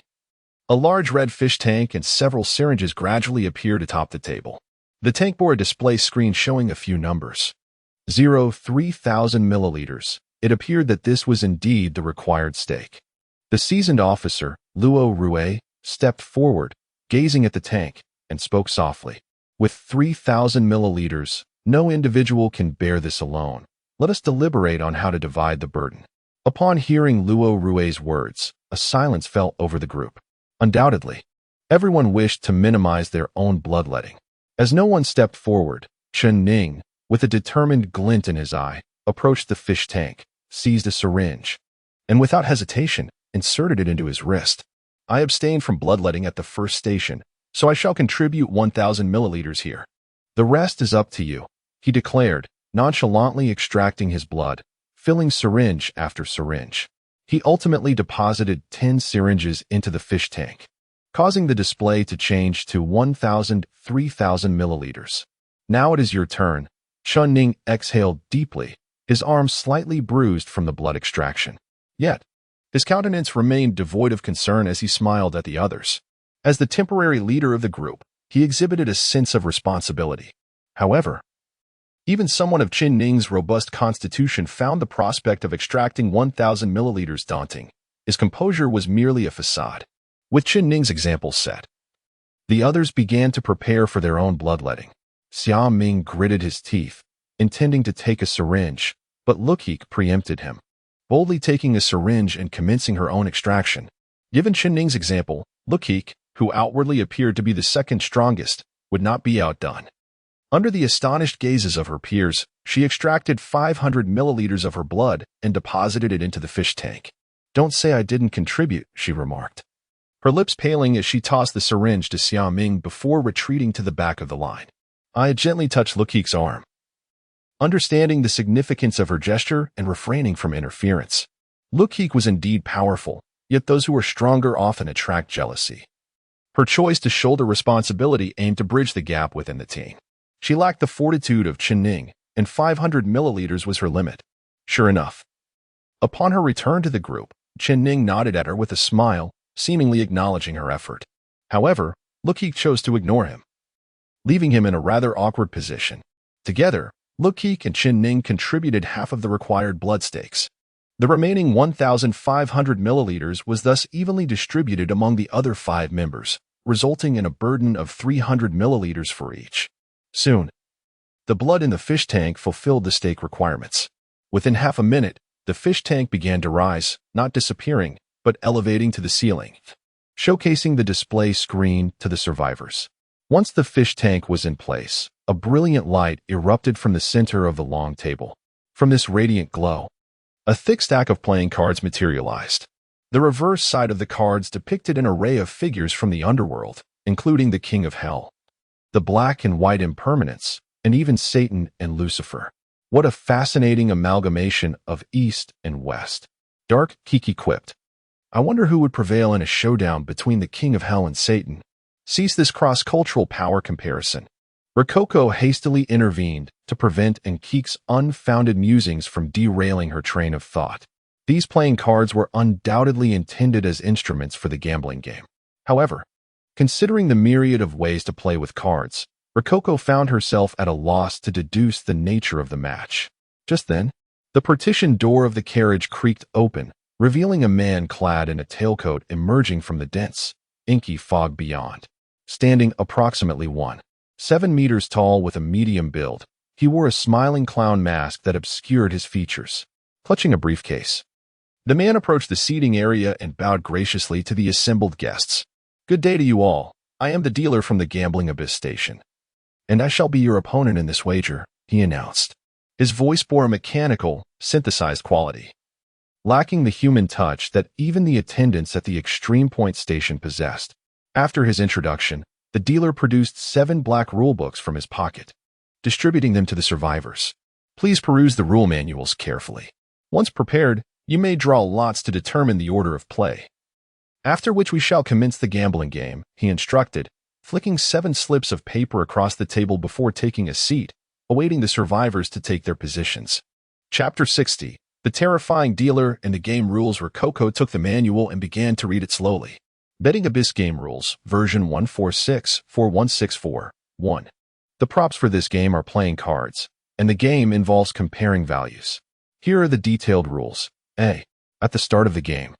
a large red fish tank and several syringes gradually appeared atop the table. The tank bore a display screen showing a few numbers. 3,000 milliliters. It appeared that this was indeed the required stake. The seasoned officer, Luo Rue, stepped forward, gazing at the tank, and spoke softly. With 3,000 milliliters, no individual can bear this alone. Let us deliberate on how to divide the burden. Upon hearing Luo Rue's words, a silence fell over the group. Undoubtedly, everyone wished to minimize their own bloodletting. As no one stepped forward, Chen Ning, with a determined glint in his eye, approached the fish tank, seized a syringe, and without hesitation, inserted it into his wrist. I abstained from bloodletting at the first station, so I shall contribute 1,000 milliliters here. The rest is up to you, he declared, nonchalantly extracting his blood, filling syringe after syringe. He ultimately deposited 10 syringes into the fish tank, causing the display to change to 3,000 milliliters. Now it is your turn. Chun Ning exhaled deeply, his arm slightly bruised from the blood extraction. Yet, his countenance remained devoid of concern as he smiled at the others. As the temporary leader of the group, he exhibited a sense of responsibility. However, even someone of Qin Ning's robust constitution found the prospect of extracting 1,000 milliliters daunting. His composure was merely a facade. With Qin Ning's example set, the others began to prepare for their own bloodletting. Xia Ming gritted his teeth, intending to take a syringe, but Luokeke preempted him, boldly taking a syringe and commencing her own extraction. Given Qin Ning's example, Luokeke, who outwardly appeared to be the second strongest, would not be outdone. Under the astonished gazes of her peers, she extracted 500 milliliters of her blood and deposited it into the fish tank. "Don't say I didn't contribute," she remarked, her lips paling as she tossed the syringe to Xia Ming before retreating to the back of the line. I gently touched Luokeke's arm, understanding the significance of her gesture and refraining from interference. Luokeke was indeed powerful, yet those who are stronger often attract jealousy. Her choice to shoulder responsibility aimed to bridge the gap within the team. She lacked the fortitude of Qin Ning, and 500 milliliters was her limit. Sure enough, upon her return to the group, Qin Ning nodded at her with a smile, seemingly acknowledging her effort. However, Luokeke chose to ignore him, leaving him in a rather awkward position. Together, Luokeke and Qin Ning contributed half of the required blood stakes. The remaining 1,500 milliliters was thus evenly distributed among the other 5 members, resulting in a burden of 300 milliliters for each. Soon, the blood in the fish tank fulfilled the stake requirements. Within half a minute, the fish tank began to rise, not disappearing, but elevating to the ceiling, showcasing the display screen to the survivors. Once the fish tank was in place, a brilliant light erupted from the center of the long table. From this radiant glow, a thick stack of playing cards materialized. The reverse side of the cards depicted an array of figures from the underworld, including the King of Hell, the black and white impermanents, and even Satan and Lucifer. What a fascinating amalgamation of East and West. Dark Kiki quipped, I wonder who would prevail in a showdown between the King of Hell and Satan. Cease this cross-cultural power comparison. Rococo hastily intervened to prevent Nkik's unfounded musings from derailing her train of thought. These playing cards were undoubtedly intended as instruments for the gambling game. However, considering the myriad of ways to play with cards, Rococo found herself at a loss to deduce the nature of the match. Just then, the partition door of the carriage creaked open, revealing a man clad in a tailcoat emerging from the dense, inky fog beyond. Standing approximately 1.7 meters tall with a medium build, he wore a smiling clown mask that obscured his features. Clutching a briefcase, the man approached the seating area and bowed graciously to the assembled guests. Good day to you all. I am the dealer from the Gambling Abyss station, and I shall be your opponent in this wager, he announced. His voice bore a mechanical, synthesized quality, lacking the human touch that even the attendants at the Extreme Point station possessed. After his introduction, the dealer produced 7 black rulebooks from his pocket, distributing them to the survivors. Please peruse the rule manuals carefully. Once prepared, you may draw lots to determine the order of play, after which we shall commence the gambling game, he instructed, flicking 7 slips of paper across the table before taking a seat, awaiting the survivors to take their positions. Chapter 60. The Terrifying Dealer and the Game Rules. Rococo took the manual and began to read it slowly. Betting Abyss Game Rules, version 146.4164. 1. The props for this game are playing cards, and the game involves comparing values. Here are the detailed rules. A. At the start of the game,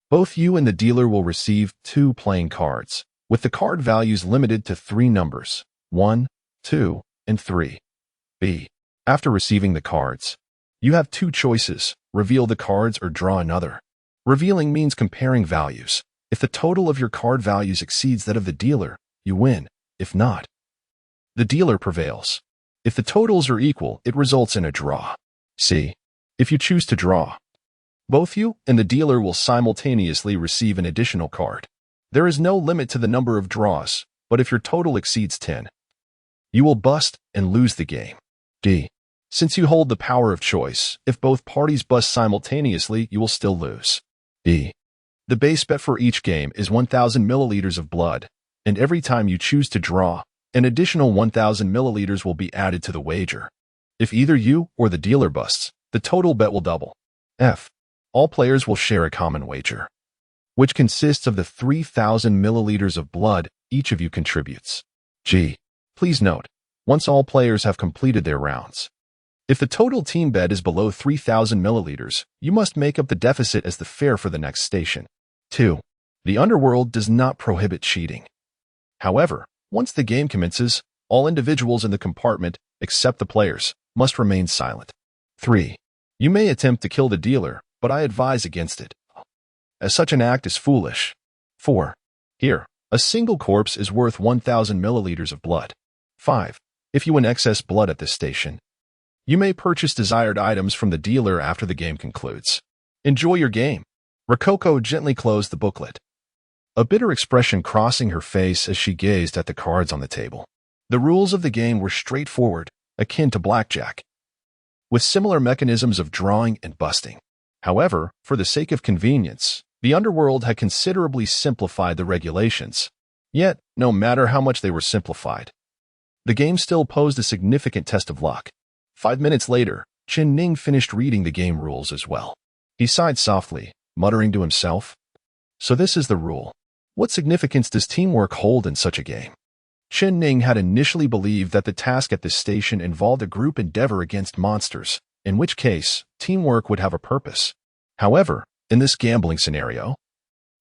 both you and the dealer will receive 2 playing cards, with the card values limited to 3 numbers, 1, 2, and 3. B. After receiving the cards, you have 2 choices, reveal the cards or draw another. Revealing means comparing values. If the total of your card values exceeds that of the dealer, you win. If not, the dealer prevails. If the totals are equal, it results in a draw. C. If you choose to draw, both you and the dealer will simultaneously receive an additional card. There is no limit to the number of draws, but if your total exceeds 10, you will bust and lose the game. D. Since you hold the power of choice, if both parties bust simultaneously, you will still lose. E. The base bet for each game is 1,000 milliliters of blood, and every time you choose to draw, an additional 1,000 milliliters will be added to the wager. If either you or the dealer busts, the total bet will double. F. All players will share a common wager. which consists of the 3,000 milliliters of blood each of you contributes. Please note, once all players have completed their rounds, if the total team bet is below 3,000 milliliters, you must make up the deficit as the fare for the next station. 2. The underworld does not prohibit cheating. However, once the game commences, all individuals in the compartment, except the players, must remain silent. 3. You may attempt to kill the dealer, but I advise against it, as such an act is foolish. 4. Here, a single corpse is worth 1,000 milliliters of blood. 5. If you win excess blood at this station, you may purchase desired items from the dealer after the game concludes. Enjoy your game. Rococo gently closed the booklet, a bitter expression crossing her face as she gazed at the cards on the table. The rules of the game were straightforward, akin to blackjack, with similar mechanisms of drawing and busting. However, for the sake of convenience, the underworld had considerably simplified the regulations. Yet, no matter how much they were simplified, the game still posed a significant test of luck. 5 minutes later, Chen Ning finished reading the game rules as well. He sighed softly, muttering to himself, "So this is the rule. What significance does teamwork hold in such a game?" Chen Ning had initially believed that the task at this station involved a group endeavor against monsters, in which case, teamwork would have a purpose. However, in this gambling scenario,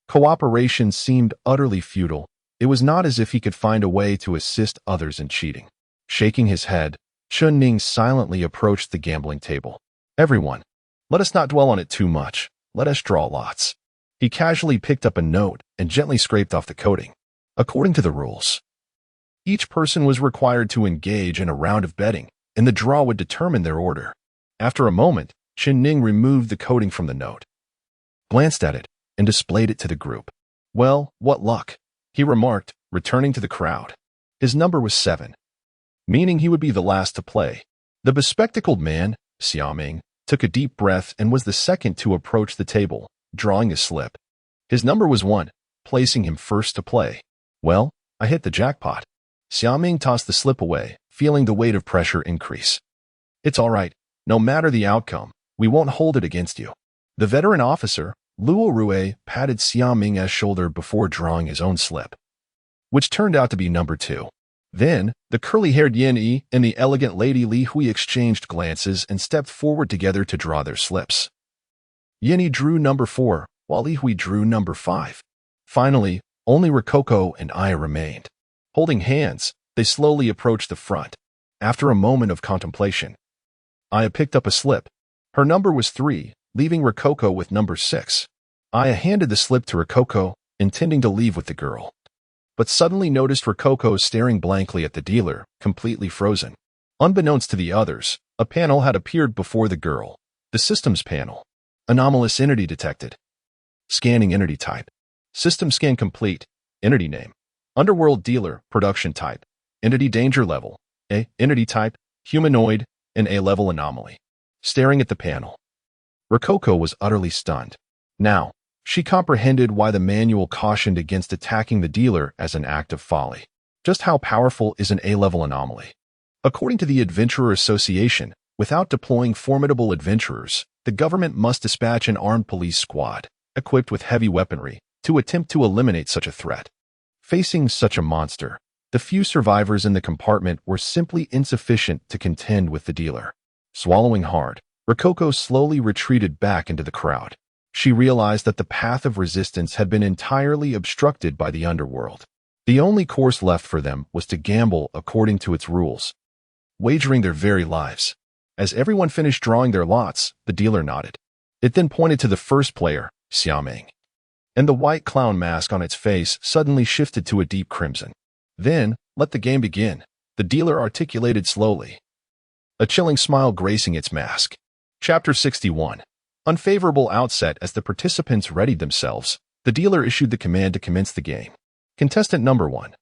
cooperation seemed utterly futile. It was not as if he could find a way to assist others in cheating. Shaking his head, Chen Ning silently approached the gambling table. "Everyone, let us not dwell on it too much. Let us draw lots." He casually picked up a note and gently scraped off the coating. According to the rules, each person was required to engage in a round of betting, and the draw would determine their order. After a moment, Chen Ning removed the coating from the note, glanced at it, and displayed it to the group. "Well, what luck," he remarked, returning to the crowd. His number was 7, meaning he would be the last to play. The bespectacled man, Xiaoming, took a deep breath and was the second to approach the table, drawing a slip. His number was 1, placing him first to play. "Well, I hit the jackpot." Xiaoming tossed the slip away, feeling the weight of pressure increase. "It's all right. No matter the outcome, we won't hold it against you." The veteran officer, Luo Rue, patted Xiaoming's shoulder before drawing his own slip, which turned out to be number 2. Then, the curly-haired Yin Yi and the elegant Lady Li Hui exchanged glances and stepped forward together to draw their slips. Yin Yi drew number 4, while Li Hui drew number 5. Finally, only Rococo and I remained. Holding hands, they slowly approached the front. After a moment of contemplation, Aya picked up a slip. Her number was 3, leaving Rococo with number 6. Aya handed the slip to Rococo, intending to leave with the girl, but suddenly noticed Rococo staring blankly at the dealer, completely frozen. Unbeknownst to the others, a panel had appeared before the girl. The systems panel. Anomalous entity detected. Scanning entity type. System scan complete. Entity name. Underworld dealer, production type. Entity danger level. A. Entity type, humanoid, and A-level anomaly. Staring at the panel, Rococo was utterly stunned. Now, she comprehended why the manual cautioned against attacking the dealer as an act of folly. Just how powerful is an A-level anomaly? According to the Adventurer Association, without deploying formidable adventurers, the government must dispatch an armed police squad, equipped with heavy weaponry, to attempt to eliminate such a threat. Facing such a monster, the few survivors in the compartment were simply insufficient to contend with the dealer. Swallowing hard, Rococo slowly retreated back into the crowd. She realized that the path of resistance had been entirely obstructed by the underworld. The only course left for them was to gamble according to its rules, wagering their very lives. As everyone finished drawing their lots, the dealer nodded. It then pointed to the first player, Xiaoming, and the white clown mask on its face suddenly shifted to a deep crimson. "Then, let the game begin," the dealer articulated slowly, a chilling smile gracing its mask. Chapter 61. Unfavorable outset. As the participants readied themselves, the dealer issued the command to commence the game. "Contestant number 1.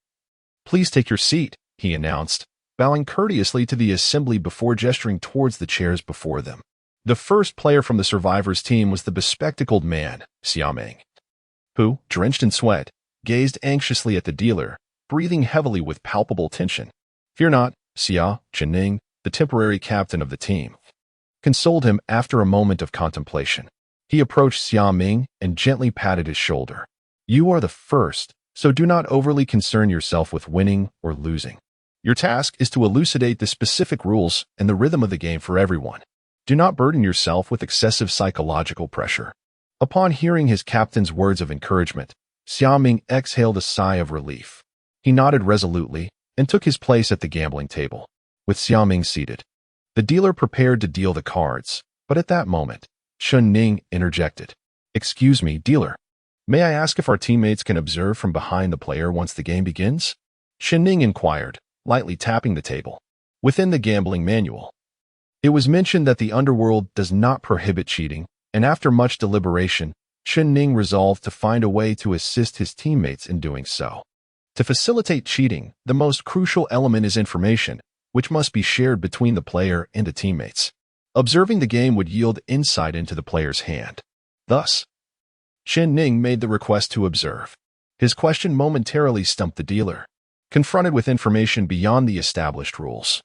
Please take your seat," he announced, bowing courteously to the assembly before gesturing towards the chairs before them. The first player from the survivors' team was the bespectacled man, Xiaoming, who, drenched in sweat, gazed anxiously at the dealer, breathing heavily with palpable tension. "Fear not," Xia Chening, the temporary captain of the team, consoled him after a moment of contemplation. He approached Xia Ming and gently patted his shoulder. You are the first, so do not overly concern yourself with winning or losing. Your task is to elucidate the specific rules and the rhythm of the game for everyone. Do not burden yourself with excessive psychological pressure. Upon hearing his captain's words of encouragement, Xia Ming exhaled a sigh of relief. He nodded resolutely and took his place at the gambling table. With Xia Ming seated, the dealer prepared to deal the cards, but at that moment, Chun Ning interjected. Excuse me, dealer. May I ask if our teammates can observe from behind the player once the game begins? Chun Ning inquired, lightly tapping the table. Within the gambling manual, it was mentioned that the underworld does not prohibit cheating, and after much deliberation, Chun Ning resolved to find a way to assist his teammates in doing so. To facilitate cheating, the most crucial element is information, which must be shared between the player and the teammates. Observing the game would yield insight into the player's hand. Thus, Chun Ning made the request to observe. His question momentarily stumped the dealer. Confronted with information beyond the established rules,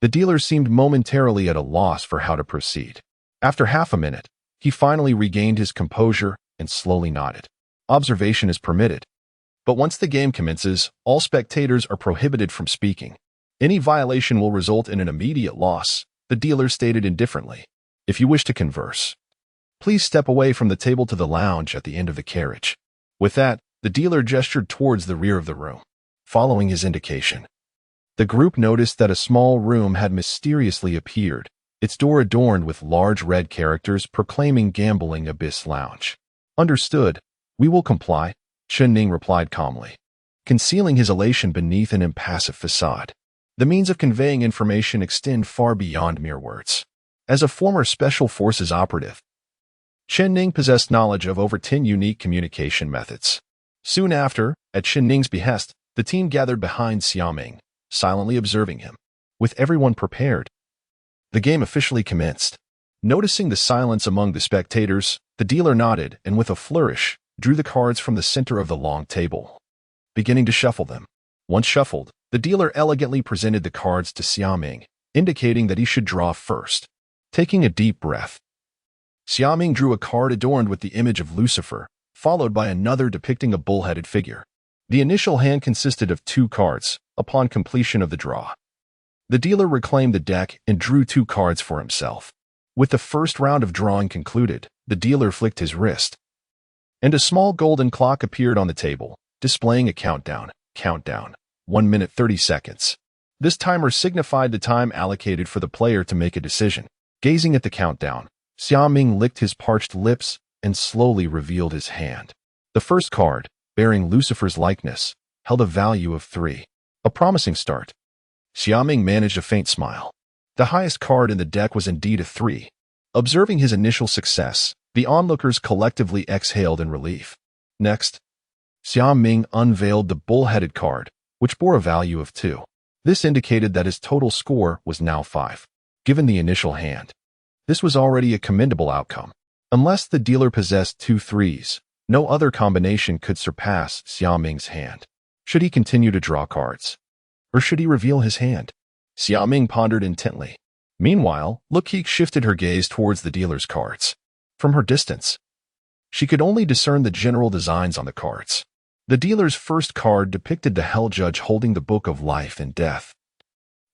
the dealer seemed momentarily at a loss for how to proceed. After half a minute, he finally regained his composure and slowly nodded. Observation is permitted, but once the game commences, all spectators are prohibited from speaking. Any violation will result in an immediate loss, the dealer stated indifferently. If you wish to converse, please step away from the table to the lounge at the end of the carriage. With that, the dealer gestured towards the rear of the room. Following his indication, the group noticed that a small room had mysteriously appeared, its door adorned with large red characters proclaiming Gambling Abyss Lounge. Understood. We will comply, Chun Ning replied calmly, concealing his elation beneath an impassive facade. The means of conveying information extend far beyond mere words. As a former Special Forces operative, Chun Ning possessed knowledge of over 10 unique communication methods. Soon after, at Chun Ning's behest, the team gathered behind Xia Ming, silently observing him. With everyone prepared, the game officially commenced. Noticing the silence among the spectators, the dealer nodded and with a flourish, drew the cards from the center of the long table, beginning to shuffle them. Once shuffled, the dealer elegantly presented the cards to Xia Ming, indicating that he should draw first. Taking a deep breath, Xia Ming drew a card adorned with the image of Lucifer, followed by another depicting a bull-headed figure. The initial hand consisted of 2 cards. Upon completion of the draw, the dealer reclaimed the deck and drew 2 cards for himself. With the first round of drawing concluded, the dealer flicked his wrist, and a small golden clock appeared on the table, displaying a countdown. 1 minute 30 seconds. This timer signified the time allocated for the player to make a decision. Gazing at the countdown, Xia Ming licked his parched lips and slowly revealed his hand. The first card, bearing Lucifer's likeness, held a value of 3. A promising start. Xia Ming managed a faint smile. The highest card in the deck was indeed a 3. Observing his initial success, the onlookers collectively exhaled in relief. Next, Xia Ming unveiled the bull-headed card, which bore a value of 2. This indicated that his total score was now 5. Given the initial hand, this was already a commendable outcome. Unless the dealer possessed 2 threes, no other combination could surpass Xia Ming's hand. Should he continue to draw cards? Or should he reveal his hand? Xia Ming pondered intently. Meanwhile, Luokeke shifted her gaze towards the dealer's cards. From her distance, she could only discern the general designs on the cards. The dealer's first card depicted the Hell Judge holding the Book of Life and Death,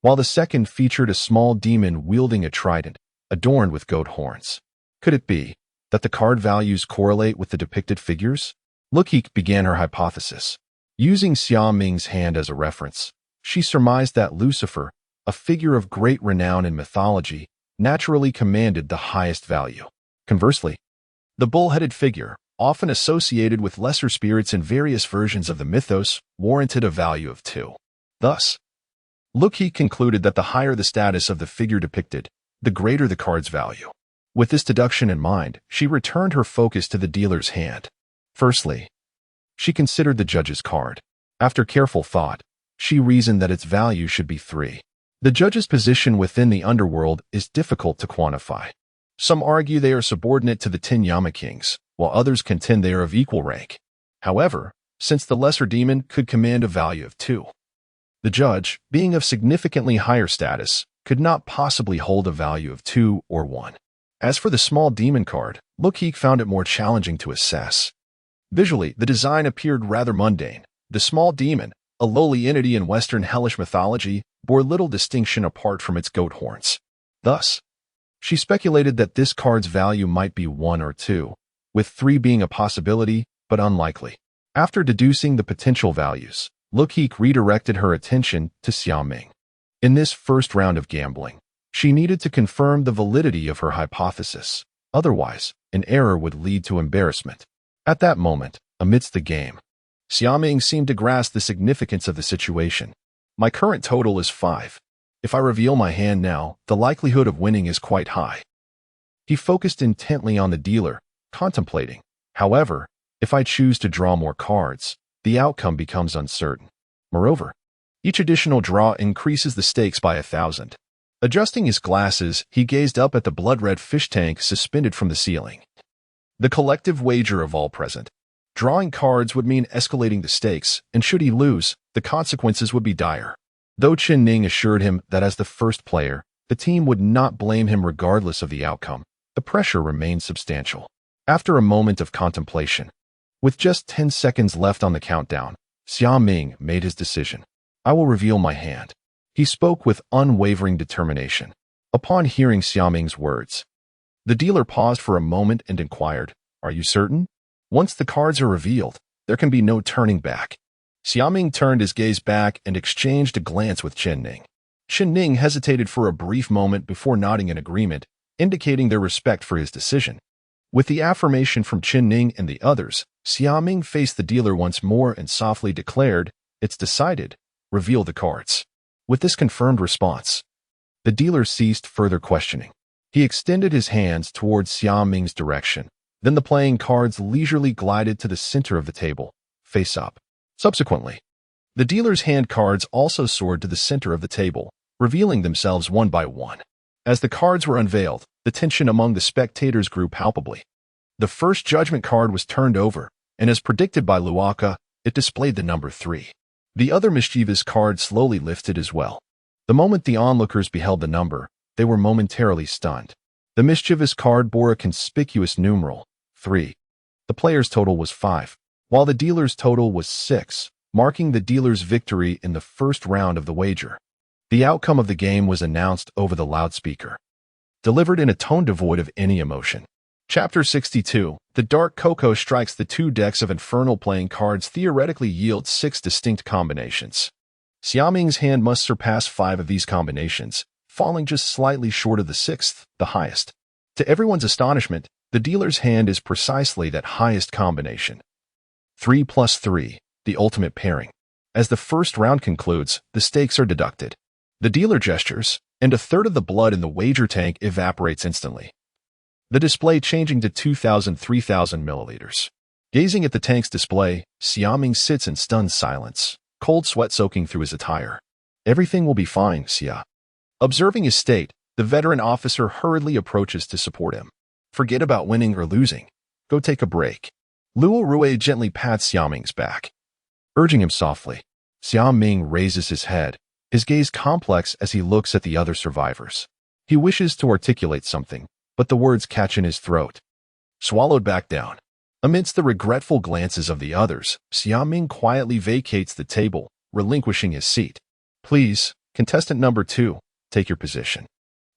while the second featured a small demon wielding a trident, adorned with goat horns. Could it be that the card values correlate with the depicted figures? Luokeke began her hypothesis. Using Xia Ming's hand as a reference, she surmised that Lucifer, a figure of great renown in mythology, naturally commanded the highest value. Conversely, the bull-headed figure, often associated with lesser spirits in various versions of the mythos, warranted a value of 2. Thus, Luokeke concluded that the higher the status of the figure depicted, the greater the card's value. With this deduction in mind, she returned her focus to the dealer's hand. Firstly, she considered the judge's card. After careful thought, she reasoned that its value should be 3. The judge's position within the underworld is difficult to quantify. Some argue they are subordinate to the 10 Yama Kings, while others contend they are of equal rank. However, since the lesser demon could command a value of 2, the judge, being of significantly higher status, could not possibly hold a value of 2 or 1. As for the small demon card, Luokeke found it more challenging to assess. Visually, the design appeared rather mundane. The small demon, a lowly entity in Western hellish mythology, bore little distinction apart from its goat horns. Thus, she speculated that this card's value might be 1 or 2, with 3 being a possibility, but unlikely. After deducing the potential values, Luokeke redirected her attention to Xiaoming. In this first round of gambling, she needed to confirm the validity of her hypothesis. Otherwise, an error would lead to embarrassment. At that moment, amidst the game, Xiaoming seemed to grasp the significance of the situation. My current total is 5. If I reveal my hand now, the likelihood of winning is quite high. He focused intently on the dealer, contemplating. However, if I choose to draw more cards, the outcome becomes uncertain. Moreover, each additional draw increases the stakes by 1,000. Adjusting his glasses, he gazed up at the blood-red fish tank suspended from the ceiling. The collective wager of all present. Drawing cards would mean escalating the stakes, and should he lose, the consequences would be dire. Though Chen Ning assured him that as the first player, the team would not blame him regardless of the outcome, the pressure remained substantial. After a moment of contemplation, with just 10 seconds left on the countdown, Xiaoming made his decision. I will reveal my hand. He spoke with unwavering determination. Upon hearing Xiaoming's words, the dealer paused for a moment and inquired, "Are you certain? Once the cards are revealed, there can be no turning back." Xiaoming turned his gaze back and exchanged a glance with Chen Ning. Chen Ning hesitated for a brief moment before nodding in agreement, indicating their respect for his decision. With the affirmation from Chen Ning and the others, Xiaoming faced the dealer once more and softly declared, "It's decided. Reveal the cards." With this confirmed response, the dealer ceased further questioning. He extended his hands towards Xiaoming's direction. Then the playing cards leisurely glided to the center of the table, face up. Subsequently, the dealer's hand cards also soared to the center of the table, revealing themselves one by one. As the cards were unveiled, the tension among the spectators grew palpably. The first judgment card was turned over, and as predicted by Luokeke, it displayed the number 3. The other mischievous card slowly lifted as well. The moment the onlookers beheld the number, they were momentarily stunned. The mischievous card bore a conspicuous numeral, 3. The player's total was 5, while the dealer's total was 6, marking the dealer's victory in the first round of the wager. The outcome of the game was announced over the loudspeaker, delivered in a tone devoid of any emotion. Chapter 62. The Dark Cocoa strikes. The 2 decks of infernal playing cards theoretically yield 6 distinct combinations. Xiaoming's hand must surpass 5 of these combinations, falling just slightly short of the 6th, the highest. To everyone's astonishment, the dealer's hand is precisely that highest combination. 3 plus 3, the ultimate pairing. As the first round concludes, the stakes are deducted. The dealer gestures, and a third of the blood in the wager tank evaporates instantly, the display changing to 2,000-3,000 milliliters. Gazing at the tank's display, Xiaoming sits in stunned silence, cold sweat soaking through his attire. "Everything will be fine, Xia." Observing his state, the veteran officer hurriedly approaches to support him. "Forget about winning or losing. Go take a break." Luokeke gently pats Xiaoming's back, urging him softly. Xiaoming raises his head, his gaze complex as he looks at the other survivors. He wishes to articulate something, but the words catch in his throat, swallowed back down. Amidst the regretful glances of the others, Xiaoming quietly vacates the table, relinquishing his seat. "Please, contestant number 2, take your position."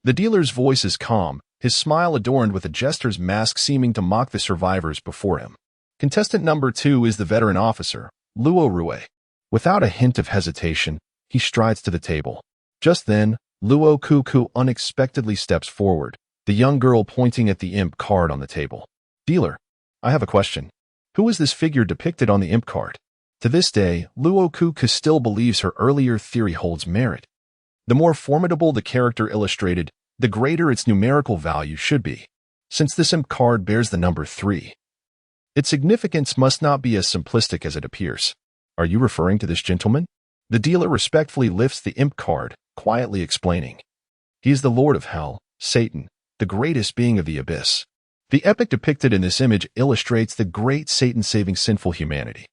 The dealer's voice is calm, his smile adorned with a jester's mask seeming to mock the survivors before him. Contestant number 2 is the veteran officer, Luokeke. Without a hint of hesitation, he strides to the table. Just then, Luokeke unexpectedly steps forward, the young girl pointing at the imp card on the table. "Dealer, I have a question. Who is this figure depicted on the imp card?" To this day, Luokeke still believes her earlier theory holds merit. The more formidable the character illustrated, the greater its numerical value should be. Since this imp card bears the number 3, its significance must not be as simplistic as it appears. "Are you referring to this gentleman?" The dealer respectfully lifts the imp card, quietly explaining. "He is the Lord of Hell, Satan, the greatest being of the abyss." The epic depicted in this image illustrates the great Satan saving sinful humanity.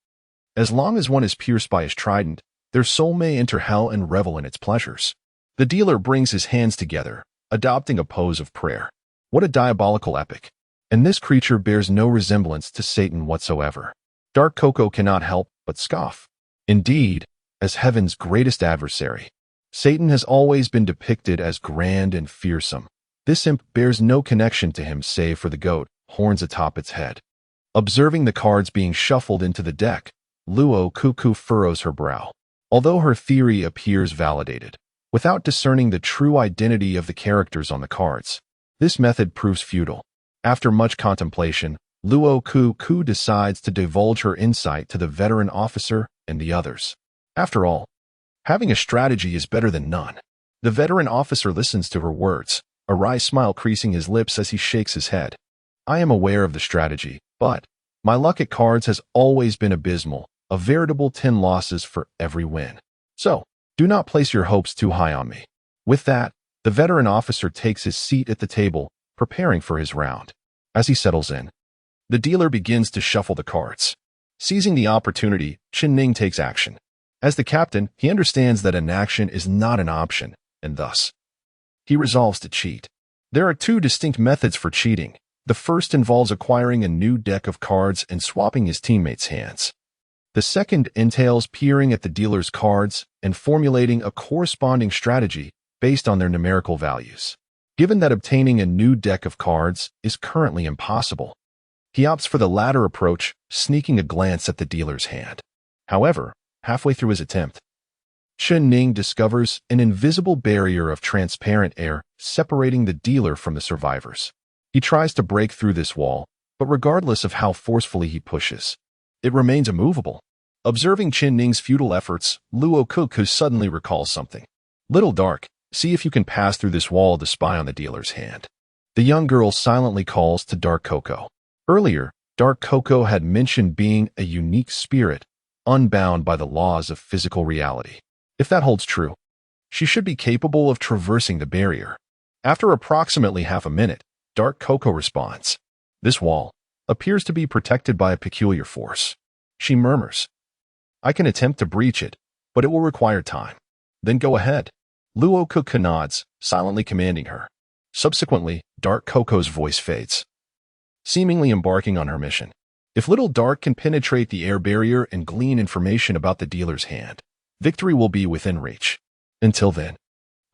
As long as one is pierced by his trident, their soul may enter hell and revel in its pleasures. The dealer brings his hands together, adopting a pose of prayer. What a diabolical epic. And this creature bears no resemblance to Satan whatsoever. Dark Coco cannot help but scoff. Indeed, as heaven's greatest adversary, Satan has always been depicted as grand and fearsome. This imp bears no connection to him save for the goat, horns atop its head. Observing the cards being shuffled into the deck, Luokeke furrows her brow. Although her theory appears validated, without discerning the true identity of the characters on the cards, this method proves futile. After much contemplation, Luokeke decides to divulge her insight to the veteran officer and the others. After all, having a strategy is better than none. The veteran officer listens to her words, a wry smile creasing his lips as he shakes his head. I am aware of the strategy, but my luck at cards has always been abysmal, a veritable 10 losses for every win. So, do not place your hopes too high on me. With that, the veteran officer takes his seat at the table, preparing for his round. As he settles in, the dealer begins to shuffle the cards. Seizing the opportunity, Ning takes action. As the captain, he understands that inaction is not an option, and thus, he resolves to cheat. There are two distinct methods for cheating. The first involves acquiring a new deck of cards and swapping his teammates' hands. The second entails peering at the dealer's cards and formulating a corresponding strategy based on their numerical values. Given that obtaining a new deck of cards is currently impossible, he opts for the latter approach, sneaking a glance at the dealer's hand. However, halfway through his attempt, Ning discovers an invisible barrier of transparent air separating the dealer from the survivors. He tries to break through this wall, but regardless of how forcefully he pushes, it remains immovable. Observing Ning's futile efforts, Luokeke suddenly recalls something. Little Dark, see if you can pass through this wall to spy on the dealer's hand. The young girl silently calls to Dark Coco. Earlier, Dark Coco had mentioned being a unique spirit, unbound by the laws of physical reality. If that holds true, she should be capable of traversing the barrier. After approximately half a minute, Dark Coco responds. This wall appears to be protected by a peculiar force. She murmurs, I can attempt to breach it, but it will require time. Then go ahead. Luokeke nods, silently commanding her. Subsequently, Dark Coco's voice fades, seemingly embarking on her mission. If Little Dark can penetrate the air barrier and glean information about the dealer's hand, victory will be within reach. Until then,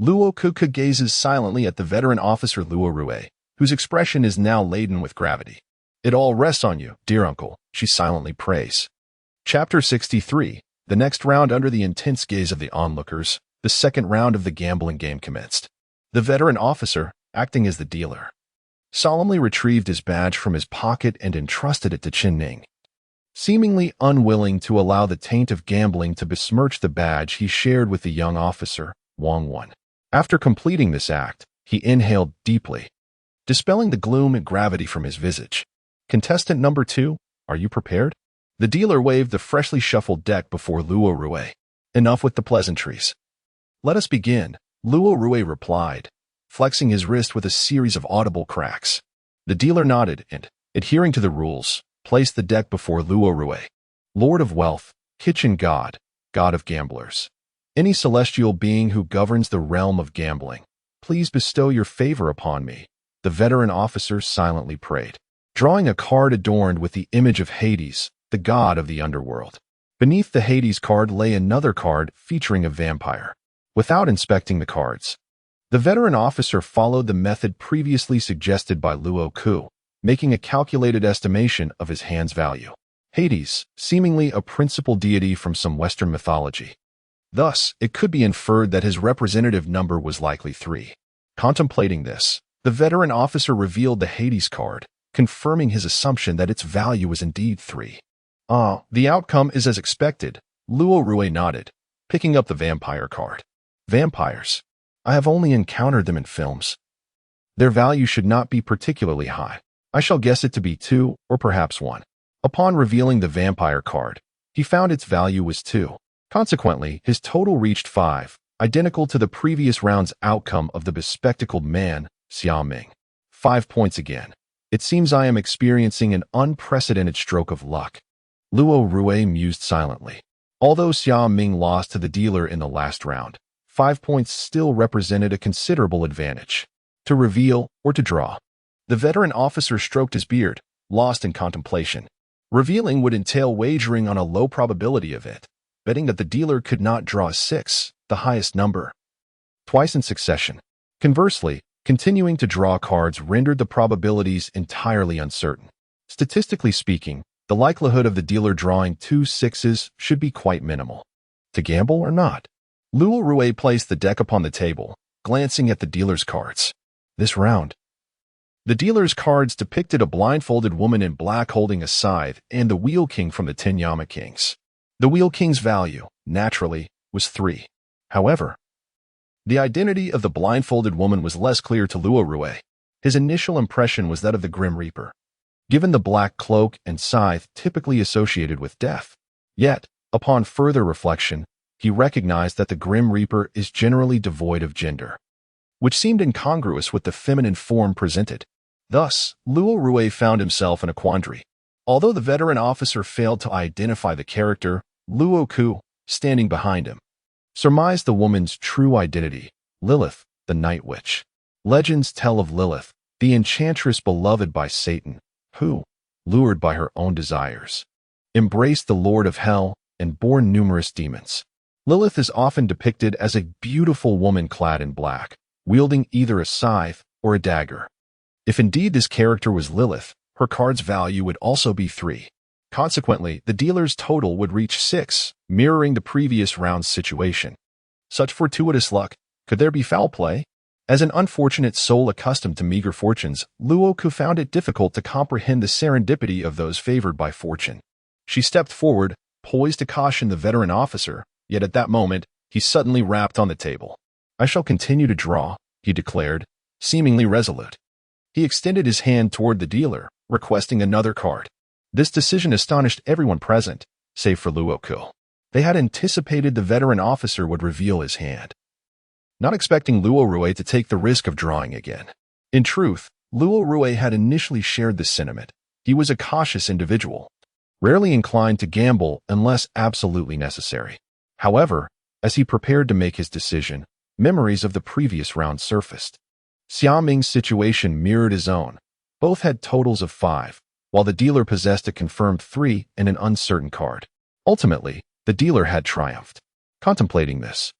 Luokeke gazes silently at the veteran officer Luorue, whose expression is now laden with gravity. It all rests on you, dear uncle, she silently prays. Chapter 63. The next round. Under the intense gaze of the onlookers, the second round of the gambling game commenced. The veteran officer, acting as the dealer, solemnly retrieved his badge from his pocket and entrusted it to Ning. Seemingly unwilling to allow the taint of gambling to besmirch the badge he shared with the young officer, Wang Wan. After completing this act, he inhaled deeply, dispelling the gloom and gravity from his visage. Contestant number 2, are you prepared? The dealer waved the freshly shuffled deck before Luorue. Enough with the pleasantries. Let us begin, Luorue replied, flexing his wrist with a series of audible cracks. The dealer nodded and, adhering to the rules, placed the deck before Luorue. Lord of Wealth, Kitchen God, God of Gamblers. Any celestial being who governs the realm of gambling, please bestow your favor upon me, the veteran officer silently prayed, drawing a card adorned with the image of Hades, the god of the underworld. Beneath the Hades card lay another card featuring a vampire. Without inspecting the cards, the veteran officer followed the method previously suggested by Luokeke, making a calculated estimation of his hand's value. Hades, seemingly a principal deity from some Western mythology. Thus, it could be inferred that his representative number was likely 3. Contemplating this, the veteran officer revealed the Hades card, confirming his assumption that its value was indeed 3. The outcome is as expected, Luorue nodded, picking up the vampire card. Vampires. I have only encountered them in films. Their value should not be particularly high. I shall guess it to be 2 or perhaps 1. Upon revealing the vampire card, he found its value was 2. Consequently, his total reached 5, identical to the previous round's outcome of the bespectacled man, Xiaoming. 5 points again. It seems I am experiencing an unprecedented stroke of luck. Luorue mused silently. Although Xiaoming lost to the dealer in the last round, 5 points still represented a considerable advantage. To reveal or to draw. The veteran officer stroked his beard, lost in contemplation. Revealing would entail wagering on a low probability of it, betting that the dealer could not draw a 6, the highest number, twice in succession. Conversely, continuing to draw cards rendered the probabilities entirely uncertain. Statistically speaking, the likelihood of the dealer drawing 2 6s should be quite minimal. To gamble or not? Luokeke placed the deck upon the table, glancing at the dealer's cards. This round, the dealer's cards depicted a blindfolded woman in black holding a scythe and the Wheel King from the 10 Yama Kings. The Wheel King's value, naturally, was 3. However, the identity of the blindfolded woman was less clear to Luokeke. His initial impression was that of the Grim Reaper, given the black cloak and scythe typically associated with death. Yet, upon further reflection, he recognized that the Grim Reaper is generally devoid of gender, which seemed incongruous with the feminine form presented. Thus, Luokeke found himself in a quandary. Although the veteran officer failed to identify the character, Luokeke, standing behind him, surmised the woman's true identity, Lilith, the Night Witch. Legends tell of Lilith, the enchantress beloved by Satan, who, lured by her own desires, embraced the Lord of Hell and bore numerous demons. Lilith is often depicted as a beautiful woman clad in black, wielding either a scythe or a dagger. If indeed this character was Lilith, her card's value would also be 3. Consequently, the dealer's total would reach 6, mirroring the previous round's situation. Such fortuitous luck, could there be foul play? As an unfortunate soul accustomed to meager fortunes, Luokeke found it difficult to comprehend the serendipity of those favored by fortune. She stepped forward, poised to caution the veteran officer, yet at that moment, he suddenly rapped on the table. "I shall continue to draw," he declared, seemingly resolute. He extended his hand toward the dealer, requesting another card. This decision astonished everyone present, save for Luokeke. They had anticipated the veteran officer would reveal his hand, not expecting Luokeke to take the risk of drawing again. In truth, Luokeke had initially shared this sentiment. He was a cautious individual, rarely inclined to gamble unless absolutely necessary. However, as he prepared to make his decision, memories of the previous round surfaced. Xiaming's situation mirrored his own. Both had totals of 5, while the dealer possessed a confirmed 3 and an uncertain card. Ultimately, the dealer had triumphed. Contemplating this,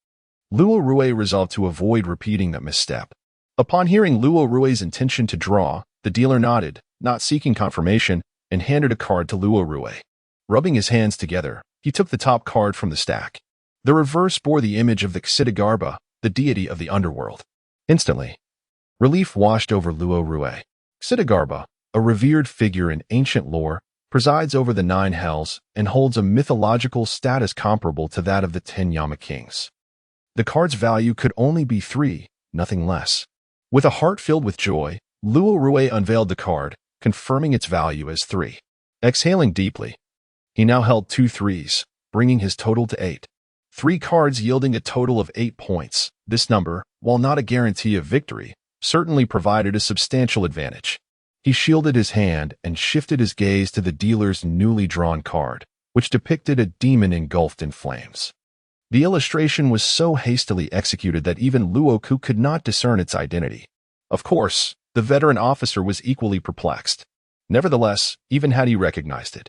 Luokeke resolved to avoid repeating that misstep. Upon hearing Luoke's intention to draw, the dealer nodded, not seeking confirmation, and handed a card to Luokeke. Rubbing his hands together, he took the top card from the stack. The reverse bore the image of the Xidagarba, the deity of the underworld. Instantly, relief washed over Luokeke. Xidagarba, a revered figure in ancient lore, presides over the 9 hells and holds a mythological status comparable to that of the 10 Yama Kings. The card's value could only be 3, nothing less. With a heart filled with joy, Luokeke unveiled the card, confirming its value as 3. Exhaling deeply, he now held 2 3s, bringing his total to 8. 3 cards yielding a total of 8 points. This number, while not a guarantee of victory, certainly provided a substantial advantage. He shielded his hand and shifted his gaze to the dealer's newly drawn card, which depicted a demon engulfed in flames. The illustration was so hastily executed that even Luokeke could not discern its identity. Of course, the veteran officer was equally perplexed. Nevertheless, even had he recognized it,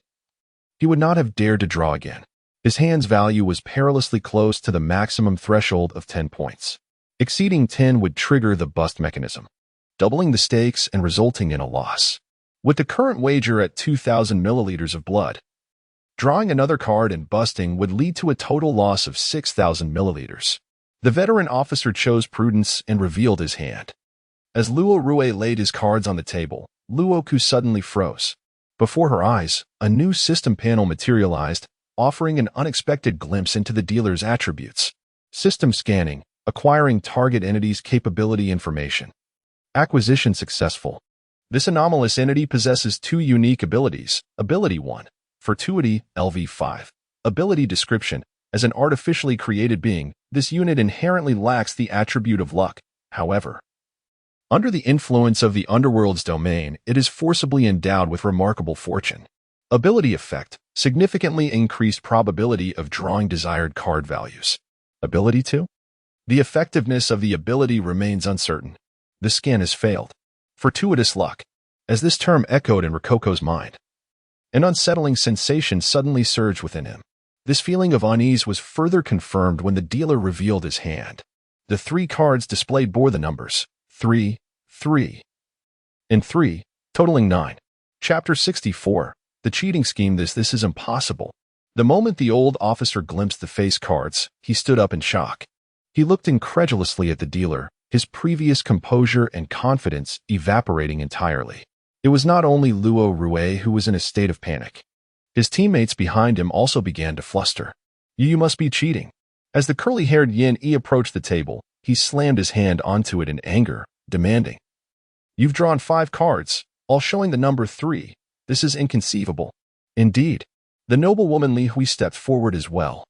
he would not have dared to draw again. His hand's value was perilously close to the maximum threshold of 10 points. Exceeding 10 would trigger the bust mechanism, doubling the stakes and resulting in a loss. With the current wager at 2,000 milliliters of blood, drawing another card and busting would lead to a total loss of 6,000 milliliters. The veteran officer chose prudence and revealed his hand. As Luokeke laid his cards on the table, Luokeke suddenly froze. Before her eyes, a new system panel materialized, offering an unexpected glimpse into the dealer's attributes. System scanning, acquiring target entity's capability information. Acquisition successful. This anomalous entity possesses 2 unique abilities. Ability 1, Fortuity, LV5. Ability description. As an artificially created being, this unit inherently lacks the attribute of luck. However, under the influence of the underworld's domain, it is forcibly endowed with remarkable fortune. Ability effect. Significantly increased probability of drawing desired card values. Ability 2. The effectiveness of the ability remains uncertain. The scan has failed. Fortuitous luck. As this term echoed in Rococo's mind, an unsettling sensation suddenly surged within him. This feeling of unease was further confirmed when the dealer revealed his hand. The 3 cards displayed bore the numbers 3, 3, and 3, totaling 9. Chapter 64. The cheating scheme. This is impossible. The moment the old officer glimpsed the face cards, he stood up in shock. He looked incredulously at the dealer, his previous composure and confidence evaporating entirely. It was not only Luokeke who was in a state of panic. His teammates behind him also began to fluster. You must be cheating. As the curly-haired Yin-E approached the table, he slammed his hand onto it in anger, demanding, "You've drawn 5 cards, all showing the number 3. This is inconceivable." Indeed. The noblewoman Li Hui stepped forward as well,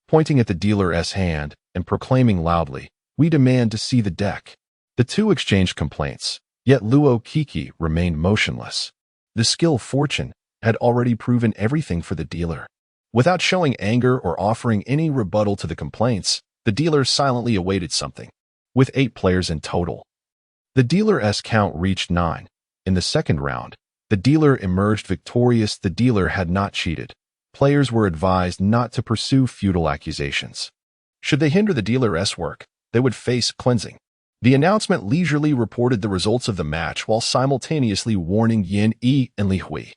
pointing at the dealer's hand and proclaiming loudly, "We demand to see the deck." The two exchanged complaints, yet Luokeke remained motionless. The skill fortune had already proven everything for the dealer. Without showing anger or offering any rebuttal to the complaints, the dealer silently awaited something. With 8 players in total, the dealer's count reached 9. In the second round, the dealer emerged victorious. The dealer had not cheated. Players were advised not to pursue futile accusations. Should they hinder the dealer's work, they would face cleansing. The announcement leisurely reported the results of the match while simultaneously warning Yin-E and Li Hui.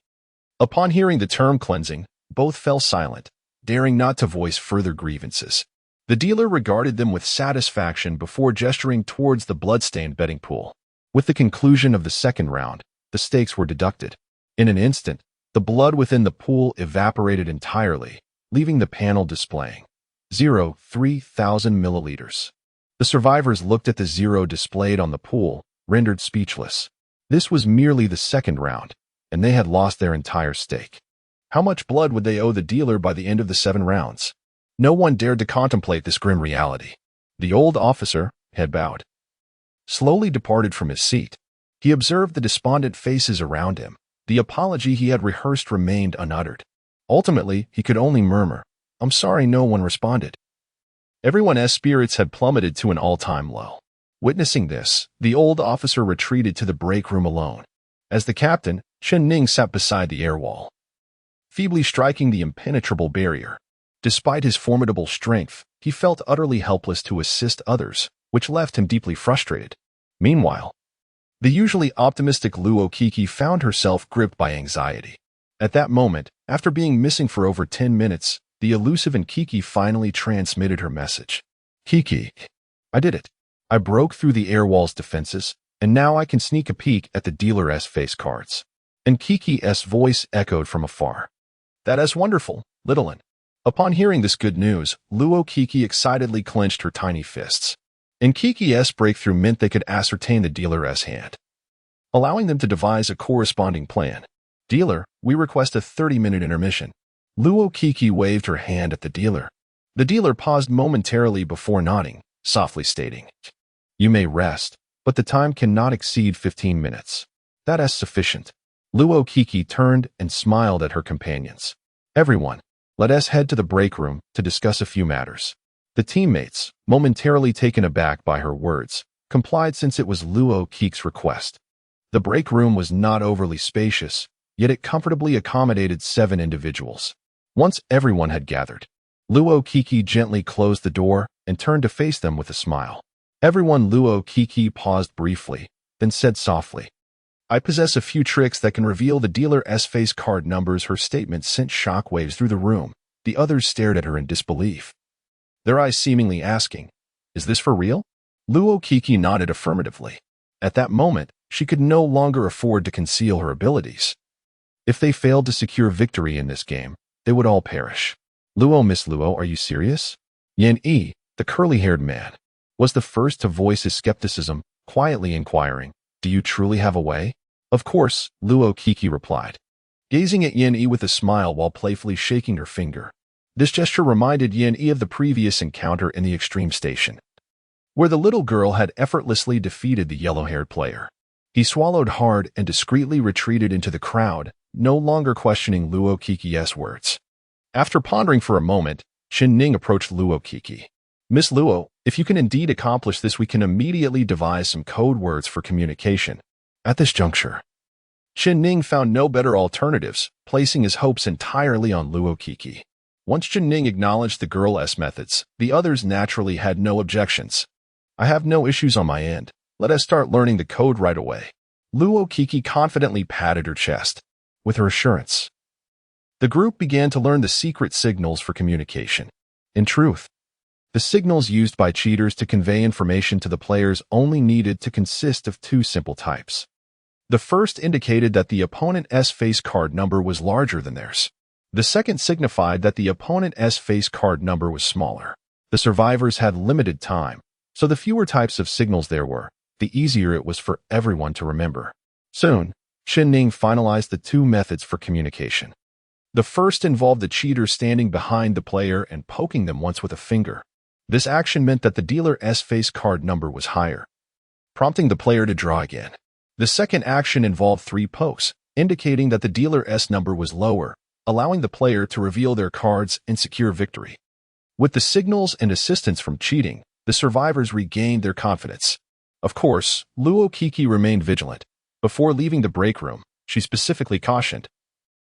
Upon hearing the term cleansing, both fell silent, daring not to voice further grievances. The dealer regarded them with satisfaction before gesturing towards the bloodstained betting pool. With the conclusion of the second round, the stakes were deducted. In an instant, the blood within the pool evaporated entirely, leaving the panel displaying 3,000 milliliters. The survivors looked at the 0 displayed on the pool, rendered speechless. This was merely the second round, and they had lost their entire stake. How much blood would they owe the dealer by the end of the 7 rounds? No one dared to contemplate this grim reality. The old officer, head bowed, slowly departed from his seat. He observed the despondent faces around him. The apology he had rehearsed remained unuttered. Ultimately, he could only murmur, "I'm sorry." No one responded. Everyone's spirits had plummeted to an all-time low. Witnessing this, the old officer retreated to the break room alone. As the captain, Chen Ning sat beside the air wall, feebly striking the impenetrable barrier. Despite his formidable strength, he felt utterly helpless to assist others, which left him deeply frustrated. Meanwhile, the usually optimistic Luokeke found herself gripped by anxiety. At that moment, after being missing for over 10 minutes, the elusive Kiki finally transmitted her message. "Kiki, I did it. I broke through the air wall's defenses, and now I can sneak a peek at the dealer's face cards." And Kiki's voice echoed from afar. "That is wonderful, little one." Upon hearing this good news, Luokeke excitedly clenched her tiny fists. And Kiki's breakthrough meant they could ascertain the dealer's hand, allowing them to devise a corresponding plan. "Dealer, we request a 30-minute intermission." Luokeke waved her hand at the dealer. The dealer paused momentarily before nodding, softly stating, "You may rest, but the time cannot exceed 15 minutes. That is sufficient." Luokeke turned and smiled at her companions. "Everyone, let us head to the break room to discuss a few matters." The teammates, momentarily taken aback by her words, complied since it was Luokeke's request. The break room was not overly spacious, yet it comfortably accommodated 7 individuals. Once everyone had gathered, Luokeke gently closed the door and turned to face them with a smile. Luokeke paused briefly, then said softly, "I possess a few tricks that can reveal the dealer's face card numbers." Her statement sent shockwaves through the room. The others stared at her in disbelief, their eyes seemingly asking, "Is this for real?" Luokeke nodded affirmatively. At that moment, she could no longer afford to conceal her abilities. If they failed to secure victory in this game, they would all perish. Miss Luo, are you serious?" Yin-E, the curly-haired man, was the first to voice his skepticism, quietly inquiring, "Do you truly have a way?" "Of course," Luokeke replied, gazing at Yin-E with a smile while playfully shaking her finger. This gesture reminded Yin-E of the previous encounter in the extreme station, where the little girl had effortlessly defeated the yellow-haired player. He swallowed hard and discreetly retreated into the crowd, no longer questioning Luokeke's words. After pondering for a moment, Chen Ning approached Luokeke. "Miss Luo, if you can indeed accomplish this, we can immediately devise some code words for communication." At this juncture, Chen Ning found no better alternatives, placing his hopes entirely on Luokeke. Once Chen Ning acknowledged the girl's methods, the others naturally had no objections. I have no issues on my end. Let us start learning the code right away. Luokeke confidently patted her chest. With her assurance, the group began to learn the secret signals for communication. In truth, the signals used by cheaters to convey information to the players only needed to consist of two simple types. The first indicated that the opponent's face card number was larger than theirs. The second signified that the opponent's face card number was smaller. The survivors had limited time, so the fewer types of signals there were, the easier it was for everyone to remember. Soon, Chen Ning finalized the two methods for communication. The first involved the cheater standing behind the player and poking them once with a finger. This action meant that the dealer's face card number was higher, prompting the player to draw again. The second action involved 3 pokes, indicating that the dealer's number was lower, allowing the player to reveal their cards and secure victory. With the signals and assistance from cheating, the survivors regained their confidence. Of course, Luokeke remained vigilant. Before leaving the break room, she specifically cautioned,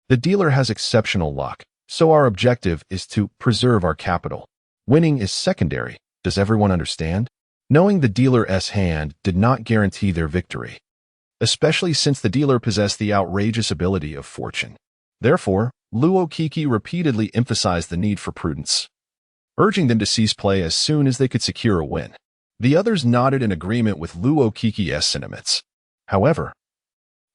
"The dealer has exceptional luck, so our objective is to preserve our capital. Winning is secondary. Does everyone understand?" Knowing the dealer's hand did not guarantee their victory, especially since the dealer possessed the outrageous ability of fortune. Therefore, Luokeke repeatedly emphasized the need for prudence, urging them to cease play as soon as they could secure a win. The others nodded in agreement with Luokeke's sentiments. However,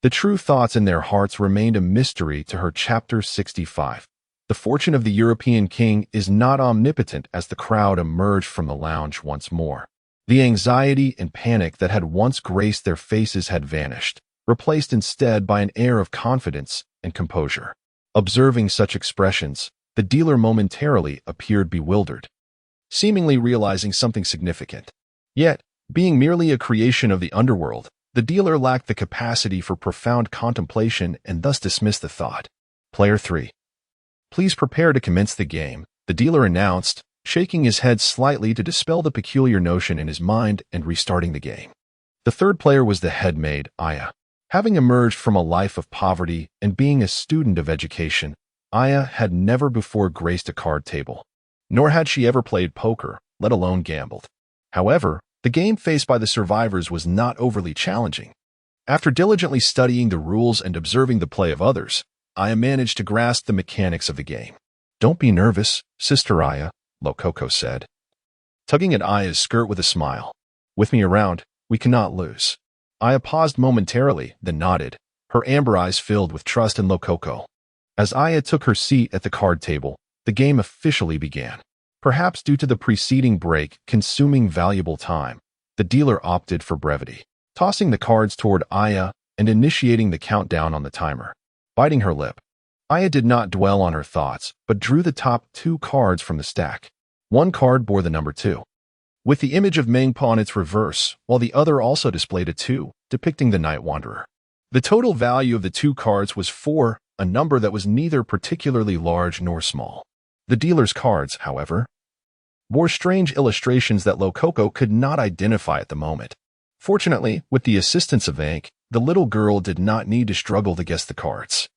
the true thoughts in their hearts remained a mystery to her. Chapter 65. The fortune of the European king is not omnipotent. As the crowd emerged from the lounge once more, the anxiety and panic that had once graced their faces had vanished, replaced instead by an air of confidence and composure. Observing such expressions, the dealer momentarily appeared bewildered, seemingly realizing something significant. Yet, being merely a creation of the underworld, the dealer lacked the capacity for profound contemplation and thus dismissed the thought. Player 3. Please prepare to commence the game, the dealer announced, shaking his head slightly to dispel the peculiar notion in his mind and restarting the game. The third player was the head maid, Aya. Having emerged from a life of poverty and being a student of education, Aya had never before graced a card table, nor had she ever played poker, let alone gambled. However, the game faced by the survivors was not overly challenging. After diligently studying the rules and observing the play of others, Aya managed to grasp the mechanics of the game. "Don't be nervous, Sister Aya," Rococo said, tugging at Aya's skirt with a smile. "With me around, we cannot lose." Aya paused momentarily, then nodded, her amber eyes filled with trust in Rococo. As Aya took her seat at the card table, the game officially began. Perhaps due to the preceding break consuming valuable time, the dealer opted for brevity, tossing the cards toward Aya and initiating the countdown on the timer. Biting her lip, Aya did not dwell on her thoughts, but drew the top 2 cards from the stack. One card bore the number 2, with the image of Mengpa on its reverse, while the other also displayed a 2, depicting the Night Wanderer. The total value of the 2 cards was 4, a number that was neither particularly large nor small. The dealer's cards, however, bore strange illustrations that Rococo could not identify at the moment. Fortunately, with the assistance of Ankh, the little girl did not need to struggle to guess the cards.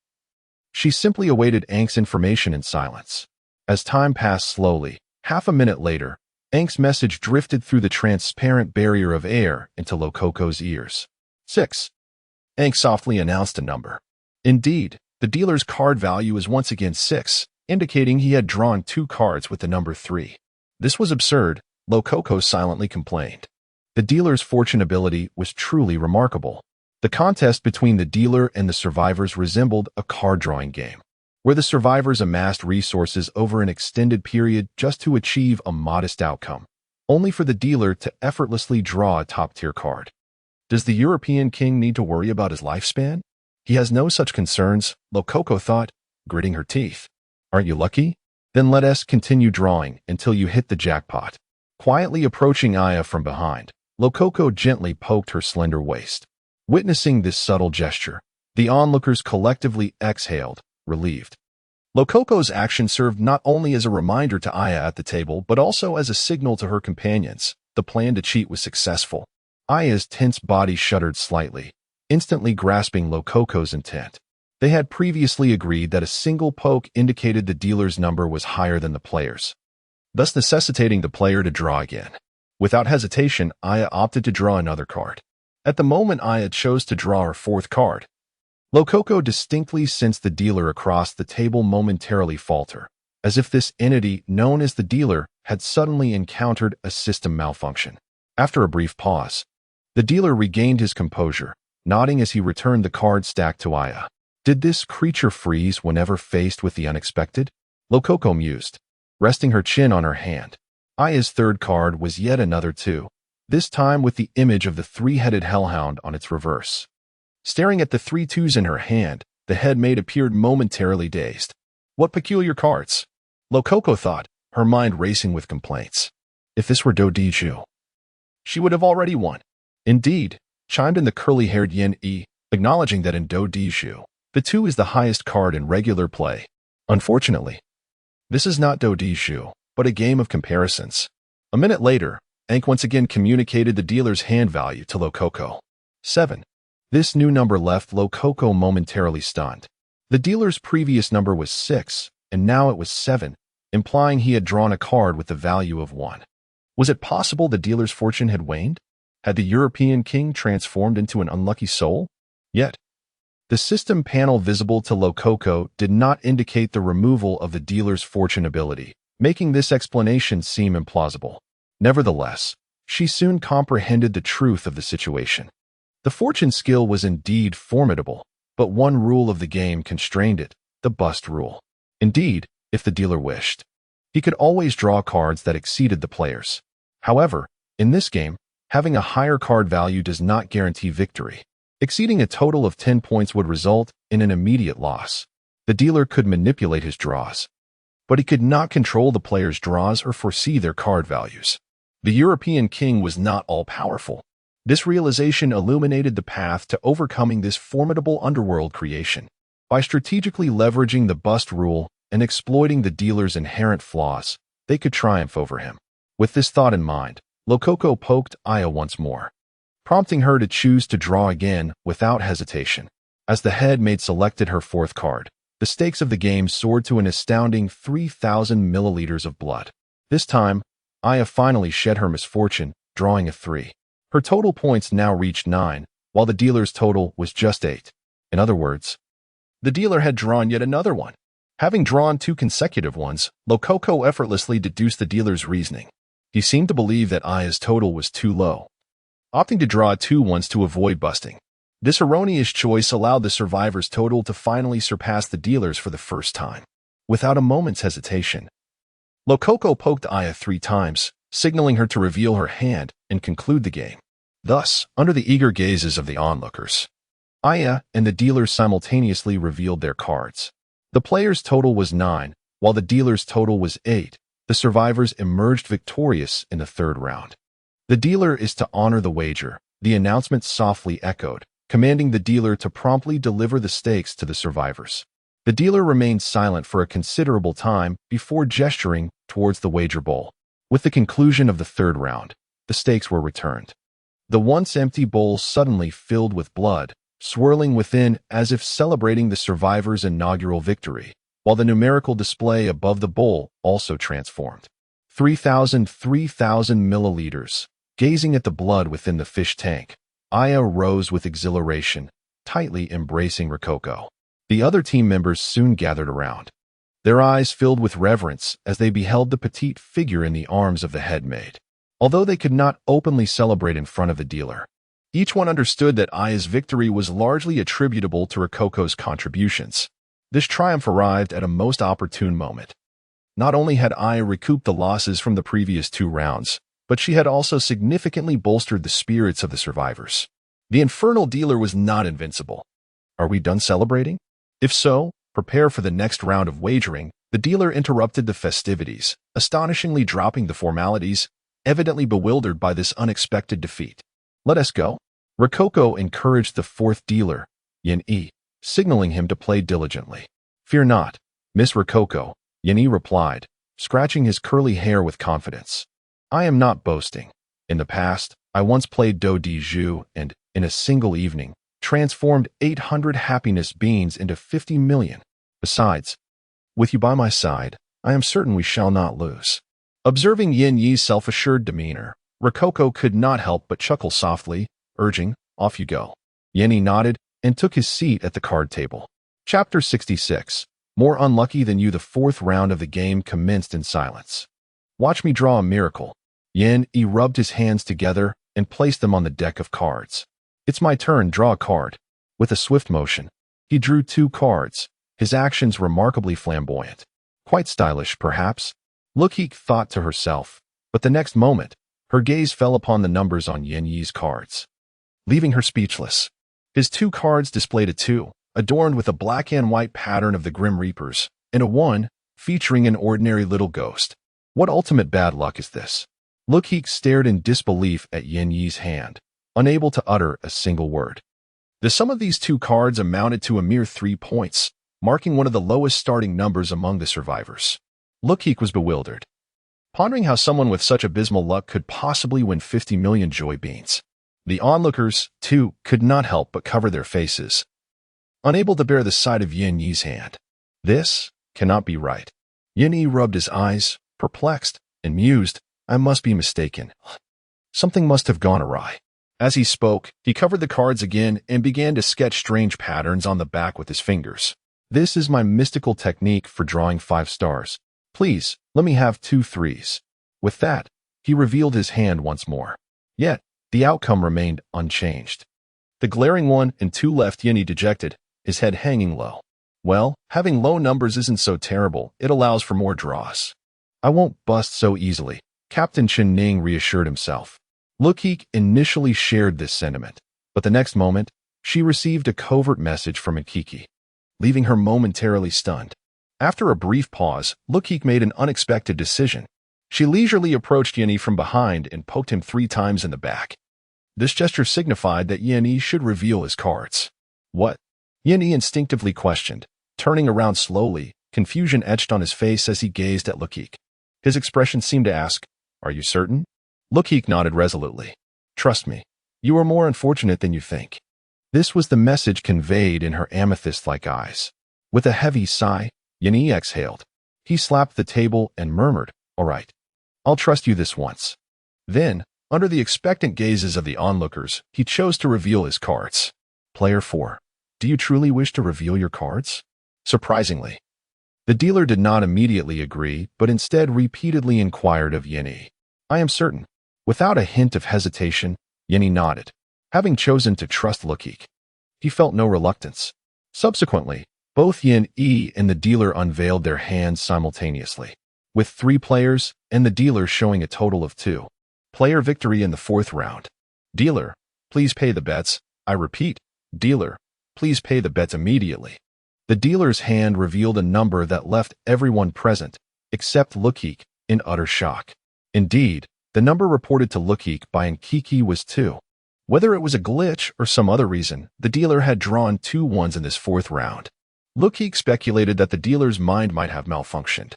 She simply awaited Ankh's information in silence. As time passed slowly, half a minute later, Ankh's message drifted through the transparent barrier of air into Rococo's ears. 6. Ankh softly announced a number. Indeed, the dealer's card value is once again 6, indicating he had drawn 2 cards with the number 3. This was absurd, Rococo silently complained. The dealer's fortune ability was truly remarkable. The contest between the dealer and the survivors resembled a card-drawing game, where the survivors amassed resources over an extended period just to achieve a modest outcome, only for the dealer to effortlessly draw a top-tier card. Does the European king need to worry about his lifespan? He has no such concerns, Rococo thought, gritting her teeth. Aren't you lucky? Then let us continue drawing until you hit the jackpot. Quietly approaching Aya from behind, Rococo gently poked her slender waist. Witnessing this subtle gesture, the onlookers collectively exhaled, relieved. Rococo's action served not only as a reminder to Aya at the table, but also as a signal to her companions. The plan to cheat was successful. Aya's tense body shuddered slightly, instantly grasping Luokeke's intent. They had previously agreed that a single poke indicated the dealer's number was higher than the player's, thus necessitating the player to draw again. Without hesitation, Aya opted to draw another card. At the moment Aya chose to draw her fourth card, Luokeke distinctly sensed the dealer across the table momentarily falter, as if this entity, known as the dealer, had suddenly encountered a system malfunction. After a brief pause, the dealer regained his composure, nodding as he returned the card stack to Aya. Did this creature freeze whenever faced with the unexpected? Luokeke mused, resting her chin on her hand. Aya's third card was yet another 2, this time with the image of the three-headed hellhound on its reverse. Staring at the 3 2s in her hand, the head maid appeared momentarily dazed. What peculiar cards? Luokeke thought, her mind racing with complaints. If this were Dodiju, she would have already won. Indeed, chimed in the curly-haired Yin-E, acknowledging that in Dodiju, the 2 is the highest card in regular play. Unfortunately, this is not Dodiju, but a game of comparisons. A minute later, Ankh once again communicated the dealer's hand value to Luokeke. 7. This new number left Luokeke momentarily stunned. The dealer's previous number was 6, and now it was 7, implying he had drawn a card with the value of 1. Was it possible the dealer's fortune had waned? Had the European king transformed into an unlucky soul? Yet, the system panel visible to Luokeke did not indicate the removal of the dealer's fortune ability, making this explanation seem implausible. Nevertheless, she soon comprehended the truth of the situation. The fortune skill was indeed formidable, but one rule of the game constrained it, the bust rule. Indeed, if the dealer wished, he could always draw cards that exceeded the player's. However, in this game, having a higher card value does not guarantee victory. Exceeding a total of 10 points would result in an immediate loss. The dealer could manipulate his draws, but he could not control the player's draws or foresee their card values. The European king was not all-powerful. This realization illuminated the path to overcoming this formidable underworld creation. By strategically leveraging the bust rule and exploiting the dealer's inherent flaws, they could triumph over him. With this thought in mind, Luokeke poked Aya once more, prompting her to choose to draw again without hesitation. As the head maid selected her fourth card, the stakes of the game soared to an astounding 3,000 milliliters of blood. This time, Aya finally shed her misfortune, drawing a 3. Her total points now reached 9, while the dealer's total was just 8. In other words, the dealer had drawn yet another one. Having drawn 2 consecutive ones, Luokeke effortlessly deduced the dealer's reasoning. He seemed to believe that Aya's total was too low, opting to draw 2 ones to avoid busting. This erroneous choice allowed the survivor's total to finally surpass the dealer's for the first time. Without a moment's hesitation, Luokeke poked Aya 3 times, signaling her to reveal her hand and conclude the game. Thus, under the eager gazes of the onlookers, Aya and the dealer simultaneously revealed their cards. The player's total was 9, while the dealer's total was 8. The survivors emerged victorious in the third round. The dealer is to honor the wager, the announcement softly echoed, commanding the dealer to promptly deliver the stakes to the survivors. The dealer remained silent for a considerable time before gesturing towards the wager bowl. With the conclusion of the third round, the stakes were returned. The once empty bowl suddenly filled with blood, swirling within as if celebrating the survivor's inaugural victory, while the numerical display above the bowl also transformed. 3,000 milliliters. Gazing at the blood within the fish tank, Aya rose with exhilaration, tightly embracing Rococo. The other team members soon gathered around, their eyes filled with reverence as they beheld the petite figure in the arms of the head maid. Although they could not openly celebrate in front of the dealer, each one understood that Aya's victory was largely attributable to Rococo's contributions. This triumph arrived at a most opportune moment. Not only had Aya recouped the losses from the previous 2 rounds, but she had also significantly bolstered the spirits of the survivors. The infernal dealer was not invincible. Are we done celebrating? If so, prepare for the next round of wagering. The dealer interrupted the festivities, astonishingly dropping the formalities, evidently bewildered by this unexpected defeat. Let us go. Rococo encouraged the fourth dealer, Yin-E, signaling him to play diligently. Fear not, Miss Rococo, Yin-E replied, scratching his curly hair with confidence. I am not boasting. In the past, I once played Do Di Ju and, in a single evening, transformed 800 happiness beans into 50 million. Besides, with you by my side, I am certain we shall not lose. Observing Yin Yi's self-assured demeanor, Rococo could not help but chuckle softly, urging, "Off you go." Yin Yi nodded and took his seat at the card table. Chapter 66. More unlucky than you. The fourth round of the game commenced in silence. Watch me draw a miracle. Yin Yi rubbed his hands together and placed them on the deck of cards. It's my turn. Draw a card. With a swift motion, he drew 2 cards, his actions remarkably flamboyant. Quite stylish, perhaps, Luokeke thought to herself, but the next moment, her gaze fell upon the numbers on Yin Yi's cards, leaving her speechless. His 2 cards displayed a 2, adorned with a black and white pattern of the Grim Reapers, and a 1, featuring an ordinary little ghost. What ultimate bad luck is this? Luokeke stared in disbelief at Yin Yi's hand, unable to utter a single word. The sum of these 2 cards amounted to a mere 3 points, marking one of the lowest starting numbers among the survivors. Luokeke was bewildered, pondering how someone with such abysmal luck could possibly win 50 million joy beans. The onlookers, too, could not help but cover their faces, unable to bear the sight of Yin Yi's hand. This cannot be right. Yin Yi rubbed his eyes, perplexed, and mused, I must be mistaken. Something must have gone awry. As he spoke, he covered the cards again and began to sketch strange patterns on the back with his fingers. This is my mystical technique for drawing 5 stars. Please, let me have 2 3s. With that, he revealed his hand once more. Yet, the outcome remained unchanged. The glaring 1 and 2 left Yin Yi dejected, his head hanging low. Well, having low numbers isn't so terrible. It allows for more draws. I won't bust so easily, Captain Chen Ning reassured himself. Luokeke initially shared this sentiment, but the next moment, she received a covert message from Luokeke, leaving her momentarily stunned. After a brief pause, Luokeke made an unexpected decision. She leisurely approached Yin Yi from behind and poked him 3 times in the back. This gesture signified that Yin Yi should reveal his cards. What? Yin Yi instinctively questioned, turning around slowly, confusion etched on his face as he gazed at Luokeke. His expression seemed to ask, Are you certain? Luokeke nodded resolutely. Trust me, you are more unfortunate than you think. This was the message conveyed in her amethyst-like eyes. With a heavy sigh, Yin Yi exhaled. He slapped the table and murmured, All right, I'll trust you this once. Then, under the expectant gazes of the onlookers, he chose to reveal his cards. Player 4. Do you truly wish to reveal your cards? Surprisingly, the dealer did not immediately agree, but instead repeatedly inquired of Yin Yi. I am certain. Without a hint of hesitation, Yin Yi nodded, having chosen to trust Luokeke. He felt no reluctance. Subsequently, both Yin Yi and the dealer unveiled their hands simultaneously, with 3 players and the dealer showing a total of 2. Player victory in the 4th round. Dealer, please pay the bets. I repeat, dealer, please pay the bets immediately. The dealer's hand revealed a number that left everyone present, except Luokeke, in utter shock. Indeed, the number reported to Luokeke by Luokeke was 2. Whether it was a glitch or some other reason, the dealer had drawn 2 ones in this 4th round. Luokeke speculated that the dealer's mind might have malfunctioned,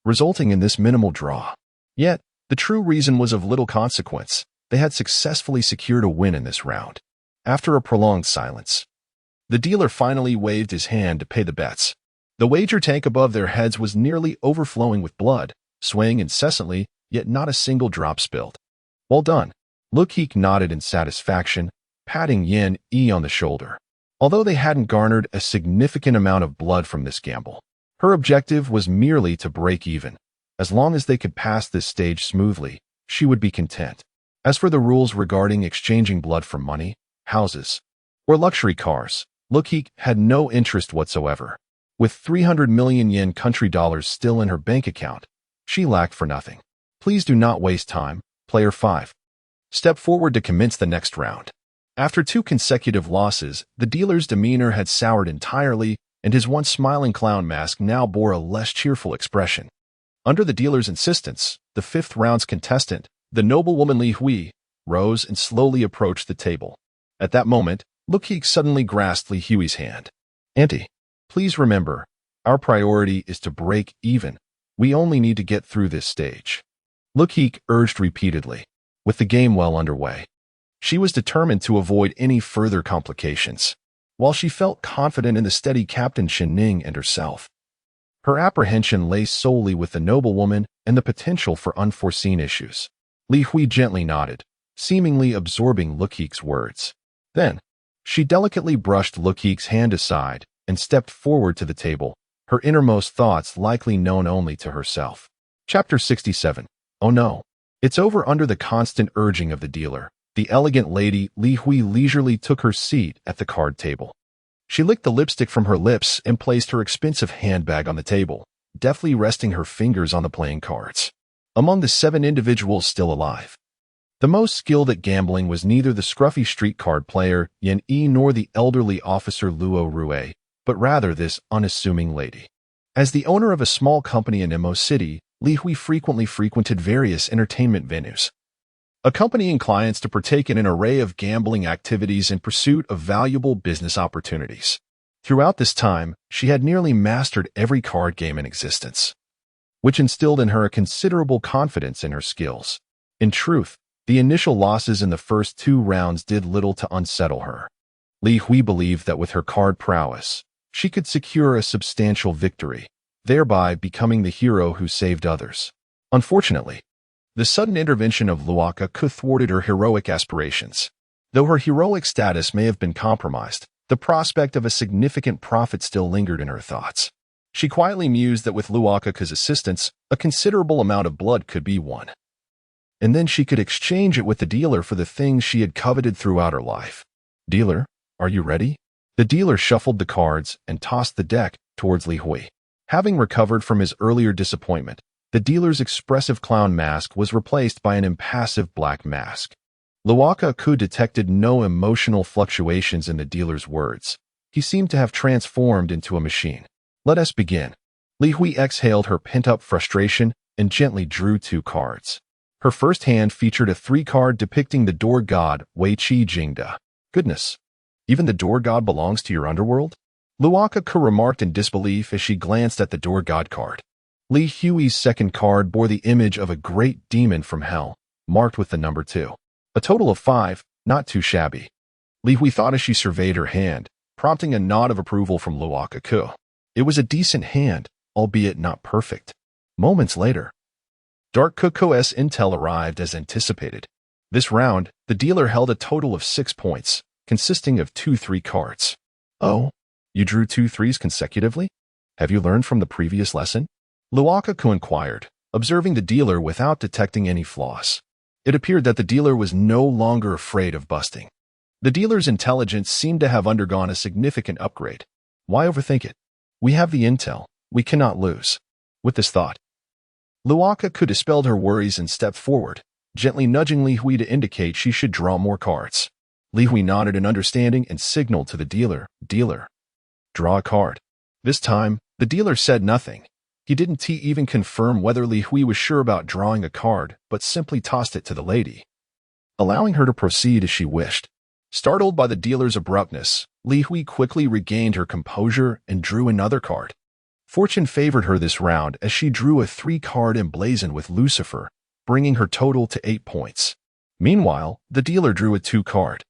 resulting in this minimal draw. Yet, the true reason was of little consequence. They had successfully secured a win in this round. After a prolonged silence, the dealer finally waved his hand to pay the bets. The wager tank above their heads was nearly overflowing with blood, swaying incessantly, yet not a single drop spilled. Well done. Luokeke nodded in satisfaction, patting Yin Yi on the shoulder. Although they hadn't garnered a significant amount of blood from this gamble, her objective was merely to break even. As long as they could pass this stage smoothly, she would be content. As for the rules regarding exchanging blood for money, houses, or luxury cars, Luokeke had no interest whatsoever. With 300 million yen country dollars still in her bank account, she lacked for nothing. Please do not waste time, player 5. Step forward to commence the next round. After 2 consecutive losses, the dealer's demeanor had soured entirely, and his once smiling clown mask now bore a less cheerful expression. Under the dealer's insistence, the 5th round's contestant, the noblewoman Li Hui, rose and slowly approached the table. At that moment, Luokeke suddenly grasped Li Hui's hand. Auntie, please remember, our priority is to break even. We only need to get through this stage. Luokeke urged repeatedly, with the game well underway. She was determined to avoid any further complications. While she felt confident in the steady Captain Ning and herself, her apprehension lay solely with the noblewoman and the potential for unforeseen issues. Li Hui gently nodded, seemingly absorbing Luokeke's words. Then, she delicately brushed Luokeke's hand aside and stepped forward to the table, her innermost thoughts likely known only to herself. Chapter 67. Oh no. It's over. Under the constant urging of the dealer, the elegant lady Li Hui leisurely took her seat at the card table. She licked the lipstick from her lips and placed her expensive handbag on the table, deftly resting her fingers on the playing cards. Among the 7 individuals still alive, the most skilled at gambling was neither the scruffy street card player Yan Yi nor the elderly officer Luo Rue, but rather this unassuming lady. As the owner of a small company in Imo City, Li Hui frequently frequented various entertainment venues, accompanying clients to partake in an array of gambling activities in pursuit of valuable business opportunities. Throughout this time, she had nearly mastered every card game in existence, which instilled in her a considerable confidence in her skills. In truth, the initial losses in the first 2 rounds did little to unsettle her. Li Hui believed that with her card prowess, she could secure a substantial victory, thereby becoming the hero who saved others. Unfortunately, the sudden intervention of Luokeke thwarted her heroic aspirations. Though her heroic status may have been compromised, the prospect of a significant profit still lingered in her thoughts. She quietly mused that with Luokeke's assistance, a considerable amount of blood could be won. And then she could exchange it with the dealer for the things she had coveted throughout her life. Dealer, are you ready? The dealer shuffled the cards and tossed the deck towards Li Hui. Having recovered from his earlier disappointment, the dealer's expressive clown mask was replaced by an impassive black mask. Luokeke detected no emotional fluctuations in the dealer's words. He seemed to have transformed into a machine. Let us begin. Li Hui exhaled her pent-up frustration and gently drew 2 cards. Her first hand featured a 3-card depicting the door god Wei Qi Jingda. Goodness, even the door god belongs to your underworld? Luokeke remarked in disbelief as she glanced at the door god card. Li Hui's second card bore the image of a great demon from hell, marked with the number 2. A total of 5, not too shabby. Li Hui thought as she surveyed her hand, prompting a nod of approval from Luokeke. It was a decent hand, albeit not perfect. Moments later, Dark Coco's intel arrived as anticipated. This round, the dealer held a total of 6 points, consisting of 2 3 cards. Oh, you drew 2 3s consecutively? Have you learned from the previous lesson? Luokeke inquired, observing the dealer without detecting any flaws. It appeared that the dealer was no longer afraid of busting. The dealer's intelligence seemed to have undergone a significant upgrade. Why overthink it? We have the intel. We cannot lose. With this thought, Luokeke dispelled her worries and stepped forward, gently nudging Li Hui to indicate she should draw more cards. Li Hui nodded in understanding and signaled to the dealer, "Dealer, draw a card." This time, the dealer said nothing. He didn't even confirm whether Li Hui was sure about drawing a card, but simply tossed it to the lady, allowing her to proceed as she wished. Startled by the dealer's abruptness, Li Hui quickly regained her composure and drew another card. Fortune favored her this round as she drew a 3-card emblazoned with Lucifer, bringing her total to 8 points. Meanwhile, the dealer drew a 2-card,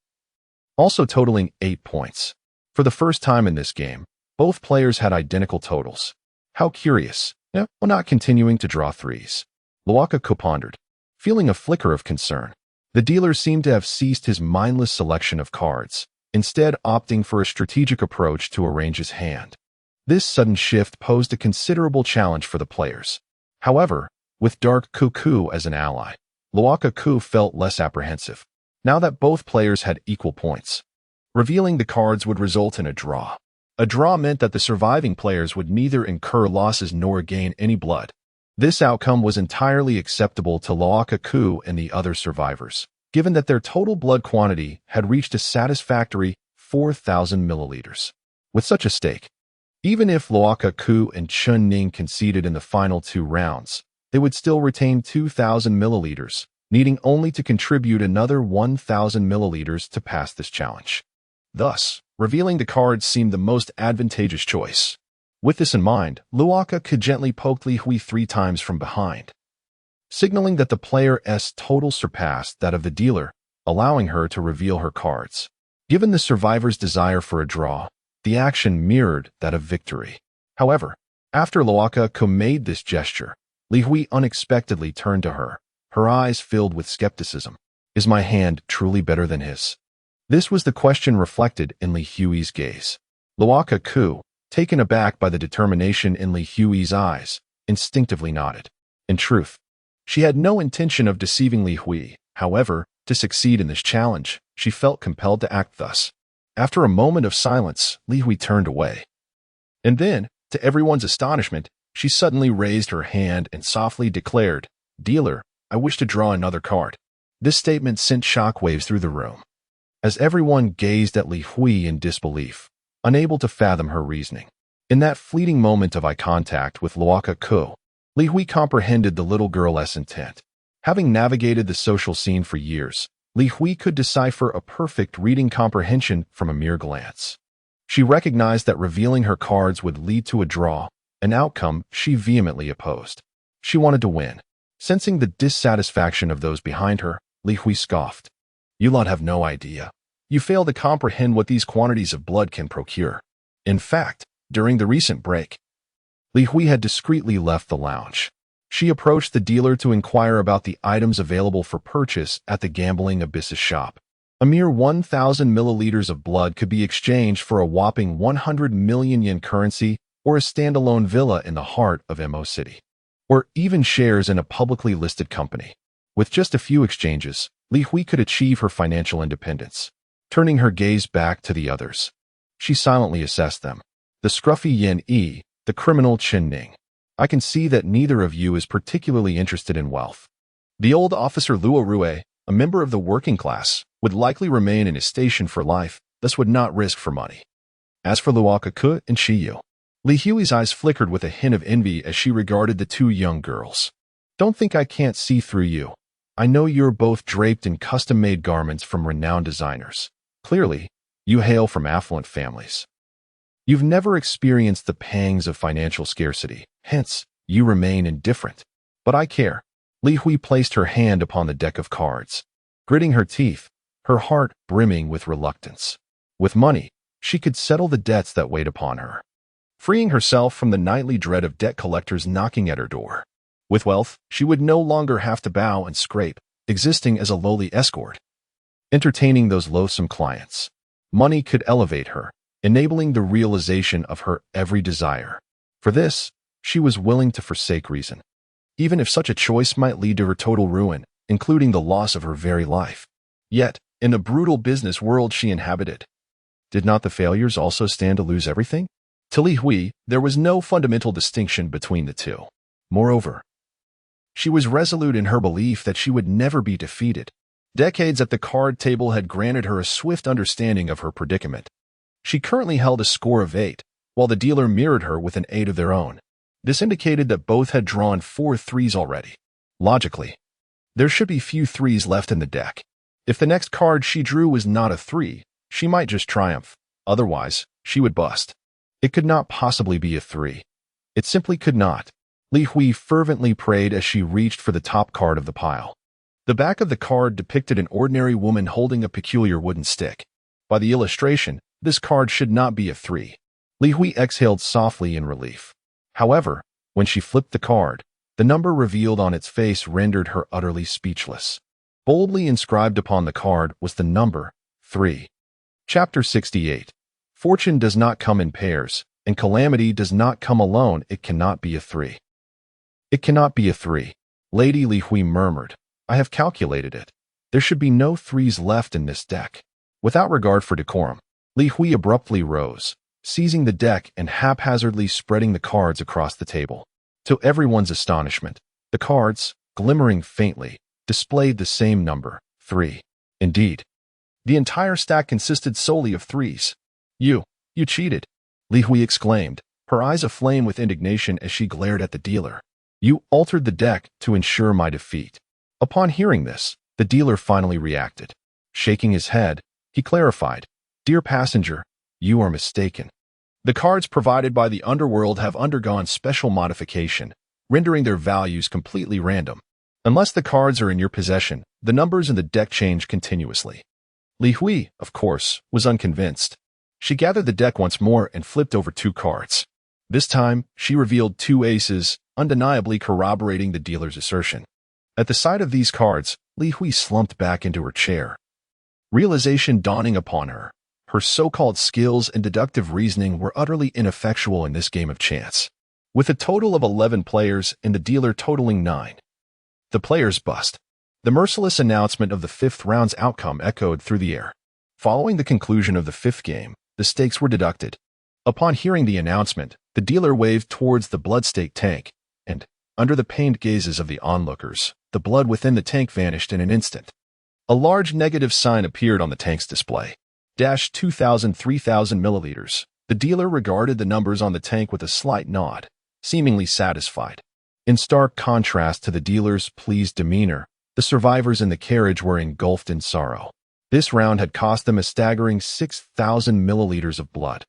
also totaling 8 points. For the first time in this game, both players had identical totals. How curious, while not continuing to draw 3s. Luokeke pondered, feeling a flicker of concern. The dealer seemed to have ceased his mindless selection of cards, instead opting for a strategic approach to arrange his hand. This sudden shift posed a considerable challenge for the players. However, with Dark Cuckoo as an ally, Luokeke felt less apprehensive, now that both players had equal points. Revealing the cards would result in a draw. A draw meant that the surviving players would neither incur losses nor gain any blood. This outcome was entirely acceptable to Luokeke and the other survivors, given that their total blood quantity had reached a satisfactory 4,000 milliliters. With such a stake, even if Luokeke and Chun Ning conceded in the final 2 rounds, they would still retain 2,000 milliliters, needing only to contribute another 1,000 milliliters to pass this challenge. Thus, revealing the cards seemed the most advantageous choice. With this in mind, Luokeke gently poked Li Hui 3 times from behind, signaling that the player's total surpassed that of the dealer, allowing her to reveal her cards. Given the survivor's desire for a draw, the action mirrored that of victory. However, after Luokeke made this gesture, Li Hui unexpectedly turned to her, her eyes filled with skepticism. Is my hand truly better than his? This was the question reflected in Li Hui's gaze. Luokeke, taken aback by the determination in Li Hui's eyes, instinctively nodded. In truth, she had no intention of deceiving Li Hui. However, to succeed in this challenge, she felt compelled to act thus. After a moment of silence, Li Hui turned away. And then, to everyone's astonishment, she suddenly raised her hand and softly declared, "Dealer, I wish to draw another card." This statement sent shockwaves through the room. As everyone gazed at Li Hui in disbelief, unable to fathom her reasoning. In that fleeting moment of eye contact with Luokeke, Li Hui comprehended the little girl's intent. Having navigated the social scene for years, Li Hui could decipher a perfect reading comprehension from a mere glance. She recognized that revealing her cards would lead to a draw, an outcome she vehemently opposed. She wanted to win. Sensing the dissatisfaction of those behind her, Li Hui scoffed. "You lot have no idea. You fail to comprehend what these quantities of blood can procure." In fact, during the recent break, Li Hui had discreetly left the lounge. She approached the dealer to inquire about the items available for purchase at the gambling abyss's shop. A mere 1,000 milliliters of blood could be exchanged for a whopping 100 million yen currency or a standalone villa in the heart of Mo City, or even shares in a publicly listed company. With just a few exchanges, Li Hui could achieve her financial independence. Turning her gaze back to the others, she silently assessed them. The scruffy Yen E, the criminal Chen Ning. I can see that neither of you is particularly interested in wealth. The old officer Luo Rue, a member of the working class, would likely remain in his station for life, thus would not risk for money. As for Luokeke and Shiyu, Li Hui's eyes flickered with a hint of envy as she regarded the two young girls. Don't think I can't see through you. I know you're both draped in custom-made garments from renowned designers. Clearly, you hail from affluent families. You've never experienced the pangs of financial scarcity, hence, you remain indifferent. But I care. Li Hui placed her hand upon the deck of cards, gritting her teeth, her heart brimming with reluctance. With money, she could settle the debts that weighed upon her, freeing herself from the nightly dread of debt collectors knocking at her door. With wealth, she would no longer have to bow and scrape, existing as a lowly escort, entertaining those loathsome clients. Money could elevate her, enabling the realization of her every desire. For this, she was willing to forsake reason, even if such a choice might lead to her total ruin, including the loss of her very life. Yet, in the brutal business world she inhabited, did not the failures also stand to lose everything? To Li Hui, there was no fundamental distinction between the two. Moreover, she was resolute in her belief that she would never be defeated. Decades at the card table had granted her a swift understanding of her predicament. She currently held a score of 8, while the dealer mirrored her with an 8 of their own. This indicated that both had drawn 4 threes already. Logically, there should be few threes left in the deck. If the next card she drew was not a 3, she might just triumph. Otherwise, she would bust. It could not possibly be a 3. It simply could not. Li Hui fervently prayed as she reached for the top card of the pile. The back of the card depicted an ordinary woman holding a peculiar wooden stick. By the illustration, this card should not be a 3. Li Hui exhaled softly in relief. However, when she flipped the card, the number revealed on its face rendered her utterly speechless. Boldly inscribed upon the card was the number 3. Chapter 68. Fortune does not come in pairs, and calamity does not come alone. It cannot be a 3. It cannot be a 3. Lady Li Hui murmured. I have calculated it. There should be no 3s left in this deck. Without regard for decorum, Li Hui abruptly rose, seizing the deck and haphazardly spreading the cards across the table. To everyone's astonishment, the cards, glimmering faintly, displayed the same number, 3. Indeed, the entire stack consisted solely of 3s. You cheated, Li Hui exclaimed, her eyes aflame with indignation as she glared at the dealer. You altered the deck to ensure my defeat. Upon hearing this, the dealer finally reacted. Shaking his head, he clarified, Dear passenger, you are mistaken. The cards provided by the underworld have undergone special modification, rendering their values completely random. Unless the cards are in your possession, the numbers in the deck change continuously. Li Hui, of course, was unconvinced. She gathered the deck once more and flipped over 2 cards. This time, she revealed 2 aces, undeniably corroborating the dealer's assertion. At the sight of these cards, Li Hui slumped back into her chair. Realization dawning upon her. Her so-called skills and deductive reasoning were utterly ineffectual in this game of chance. With a total of 11 players and the dealer totaling 9. The players bust. The merciless announcement of the 5th round's outcome echoed through the air. Following the conclusion of the 5th game, the stakes were deducted. Upon hearing the announcement, the dealer waved towards the blood-staked tank, and, under the pained gazes of the onlookers, the blood within the tank vanished in an instant. A large negative sign appeared on the tank's display. 2,000-3,000 milliliters. The dealer regarded the numbers on the tank with a slight nod, seemingly satisfied. In stark contrast to the dealer's pleased demeanor, the survivors in the carriage were engulfed in sorrow. This round had cost them a staggering 6,000 milliliters of blood,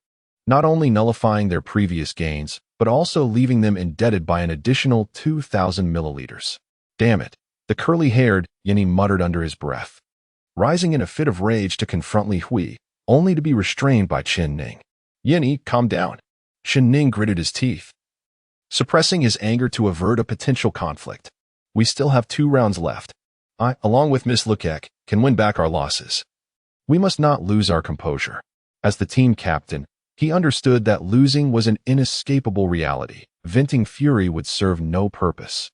not only nullifying their previous gains, but also leaving them indebted by an additional 2,000 milliliters. Damn it, the curly-haired Yinny muttered under his breath, rising in a fit of rage to confront Li Hui, only to be restrained by Chen Ning. Yinny, calm down. Chen Ning gritted his teeth, suppressing his anger to avert a potential conflict. We still have 2 rounds left. I, along with Miss Luokeke, can win back our losses. We must not lose our composure. As the team captain, he understood that losing was an inescapable reality. Venting fury would serve no purpose.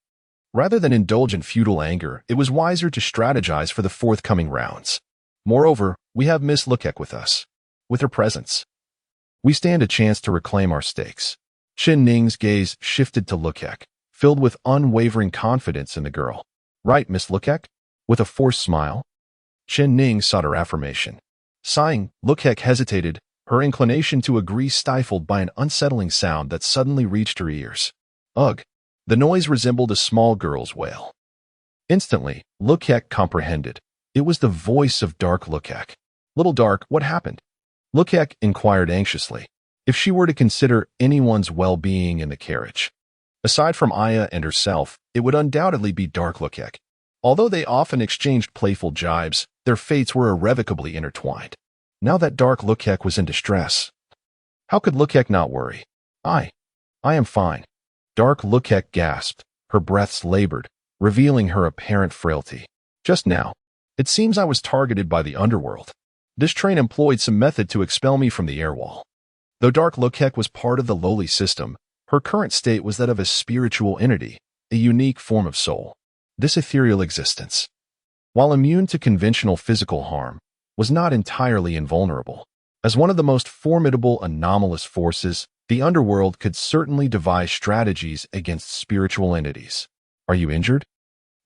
Rather than indulge in futile anger, it was wiser to strategize for the forthcoming rounds. Moreover, we have Miss Luokeke with us. With her presence, we stand a chance to reclaim our stakes. Chen Ning's gaze shifted to Luokeke, filled with unwavering confidence in the girl. Right, Miss Luokeke? With a forced smile, Chen Ning sought her affirmation. Sighing, Luokeke hesitated, her inclination to agree stifled by an unsettling sound that suddenly reached her ears. Ugh! The noise resembled a small girl's wail. Instantly, Luokeke comprehended. It was the voice of Dark Luokeke. Little Dark, what happened? Luokeke inquired anxiously, if she were to consider anyone's well-being in the carriage. Aside from Aya and herself, it would undoubtedly be Dark Luokeke. Although they often exchanged playful jibes, their fates were irrevocably intertwined. Now that Dark Luokeke was in distress, how could Luokeke not worry? I am fine. Dark Luokeke gasped, her breaths labored, revealing her apparent frailty. Just now, it seems I was targeted by the underworld. This train employed some method to expel me from the air wall. Though Dark Luokeke was part of the lowly system, her current state was that of a spiritual entity, a unique form of soul. This ethereal existence, while immune to conventional physical harm, was not entirely invulnerable. As one of the most formidable anomalous forces, the underworld could certainly devise strategies against spiritual entities. Are you injured?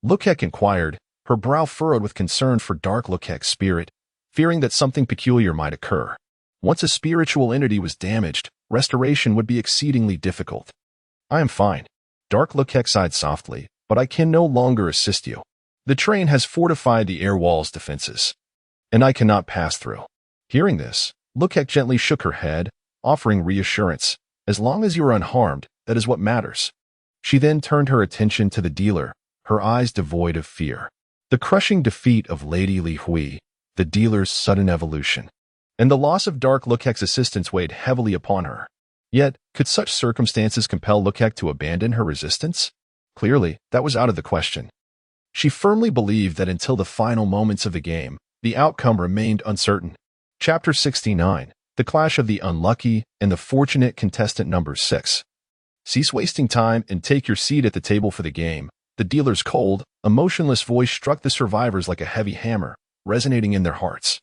Luokeke inquired, her brow furrowed with concern for Dark Luokeke's spirit, fearing that something peculiar might occur. Once a spiritual entity was damaged, restoration would be exceedingly difficult. I am fine. Dark Luokeke sighed softly, but I can no longer assist you. The train has fortified the air wall's defenses, and I cannot pass through. Hearing this, Luokeke gently shook her head, offering reassurance. As long as you are unharmed, that is what matters. She then turned her attention to the dealer, her eyes devoid of fear. The crushing defeat of Lady Li Hui, the dealer's sudden evolution, and the loss of Dark Luokeke's assistance weighed heavily upon her. Yet, could such circumstances compel Luokeke to abandon her resistance? Clearly, that was out of the question. She firmly believed that until the final moments of the game, the outcome remained uncertain. Chapter 69, The Clash of the Unlucky and the Fortunate Contestant Number 6. Cease wasting time and take your seat at the table for the game. The dealer's cold, emotionless voice struck the survivors like a heavy hammer, resonating in their hearts.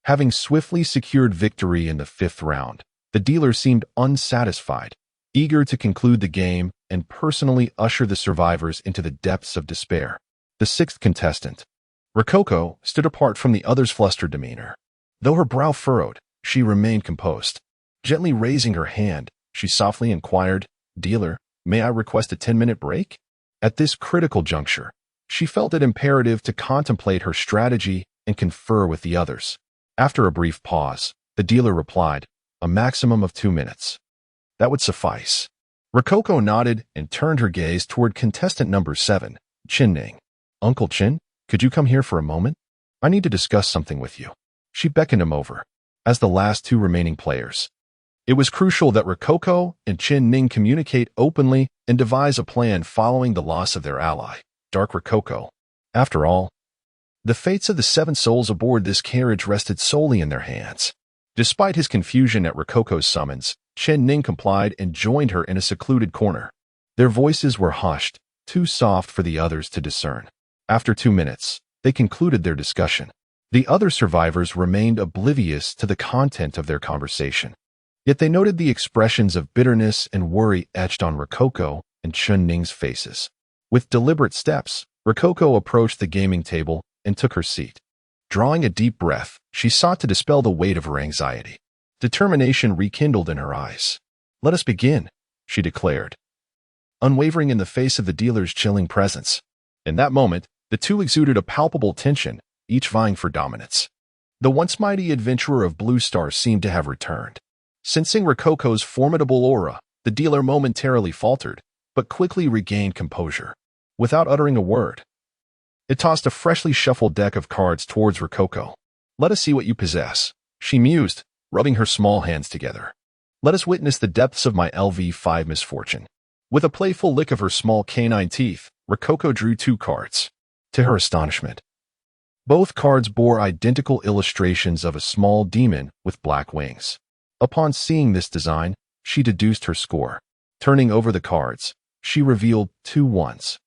Having swiftly secured victory in the 5th round, the dealer seemed unsatisfied, eager to conclude the game and personally usher the survivors into the depths of despair. The 6th contestant, Rococo, stood apart from the others' flustered demeanor. Though her brow furrowed, she remained composed. Gently raising her hand, she softly inquired, "Dealer, may I request a 10-minute break?" At this critical juncture, she felt it imperative to contemplate her strategy and confer with the others. After a brief pause, the dealer replied, "A maximum of 2 minutes. That would suffice." Rococo nodded and turned her gaze toward contestant number 7, Chen Ning. Uncle Chin, could you come here for a moment? I need to discuss something with you. She beckoned him over. As the last two remaining players, it was crucial that Rococo and Chin Ning communicate openly and devise a plan following the loss of their ally, Dark Rococo. After all, the fates of the 7 souls aboard this carriage rested solely in their hands. Despite his confusion at Rococo's summons, Chin Ning complied and joined her in a secluded corner. Their voices were hushed, too soft for the others to discern. After 2 minutes, they concluded their discussion. The other survivors remained oblivious to the content of their conversation. Yet they noted the expressions of bitterness and worry etched on Rococo and Chin Ning's faces. With deliberate steps, Rococo approached the gaming table and took her seat. Drawing a deep breath, she sought to dispel the weight of her anxiety. Determination rekindled in her eyes. "Let us begin," she declared, unwavering in the face of the dealer's chilling presence. In that moment, the two exuded a palpable tension, each vying for dominance. The once mighty adventurer of Blue Star seemed to have returned. Sensing Rococo's formidable aura, the dealer momentarily faltered, but quickly regained composure. Without uttering a word, it tossed a freshly shuffled deck of cards towards Rococo. "Let us see what you possess," she mused, rubbing her small hands together. "Let us witness the depths of my LV5 misfortune." With a playful lick of her small canine teeth, Rococo drew 2 cards. To her astonishment, both cards bore identical illustrations of a small demon with black wings. Upon seeing this design, she deduced her score. Turning over the cards, she revealed 2 ones.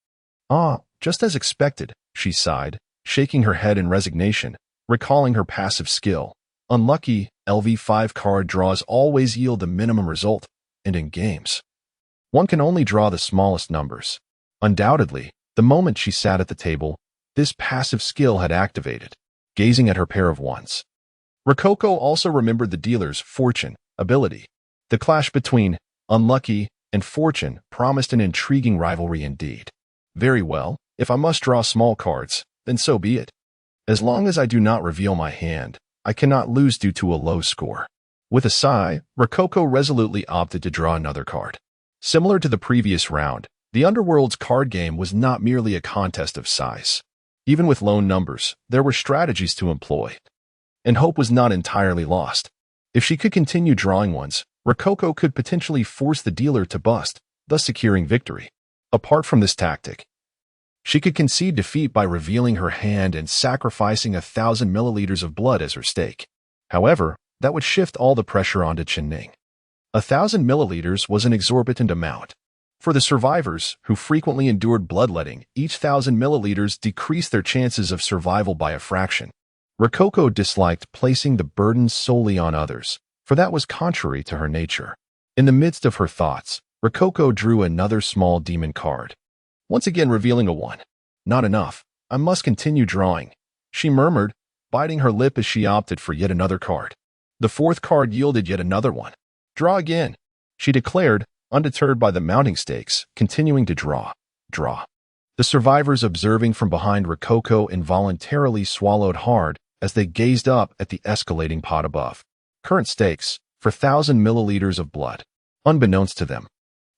"Ah, just as expected," she sighed, shaking her head in resignation, recalling her passive skill. Unlucky, LV5 card draws always yield the minimum result, and in games, one can only draw the smallest numbers. Undoubtedly, the moment she sat at the table, this passive skill had activated. Gazing at her pair of ones, Rococo also remembered the dealer's fortune ability. The clash between unlucky and fortune promised an intriguing rivalry indeed. "Very well, if I must draw small cards, then so be it. As long as I do not reveal my hand, I cannot lose due to a low score." With a sigh, Rococo resolutely opted to draw another card. Similar to the previous round, the Underworld's card game was not merely a contest of size. Even with lone numbers, there were strategies to employ, and hope was not entirely lost. If she could continue drawing ones, Rococo could potentially force the dealer to bust, thus securing victory. Apart from this tactic, she could concede defeat by revealing her hand and sacrificing 1,000 milliliters of blood as her stake. However, that would shift all the pressure onto Chin Ning. 1,000 milliliters was an exorbitant amount. For the survivors, who frequently endured bloodletting, each 1,000 milliliters decreased their chances of survival by a fraction. Rococo disliked placing the burden solely on others, for that was contrary to her nature. In the midst of her thoughts, Rococo drew another small demon card, once again revealing a 1. "Not enough. I must continue drawing," she murmured, biting her lip as she opted for yet another card. The 4th card yielded yet another 1. "Draw again," she declared, undeterred by the mounting stakes, continuing to draw. The survivors observing from behind Rococo involuntarily swallowed hard as they gazed up at the escalating pot above. Current stakes for 1,000 milliliters of blood. Unbeknownst to them,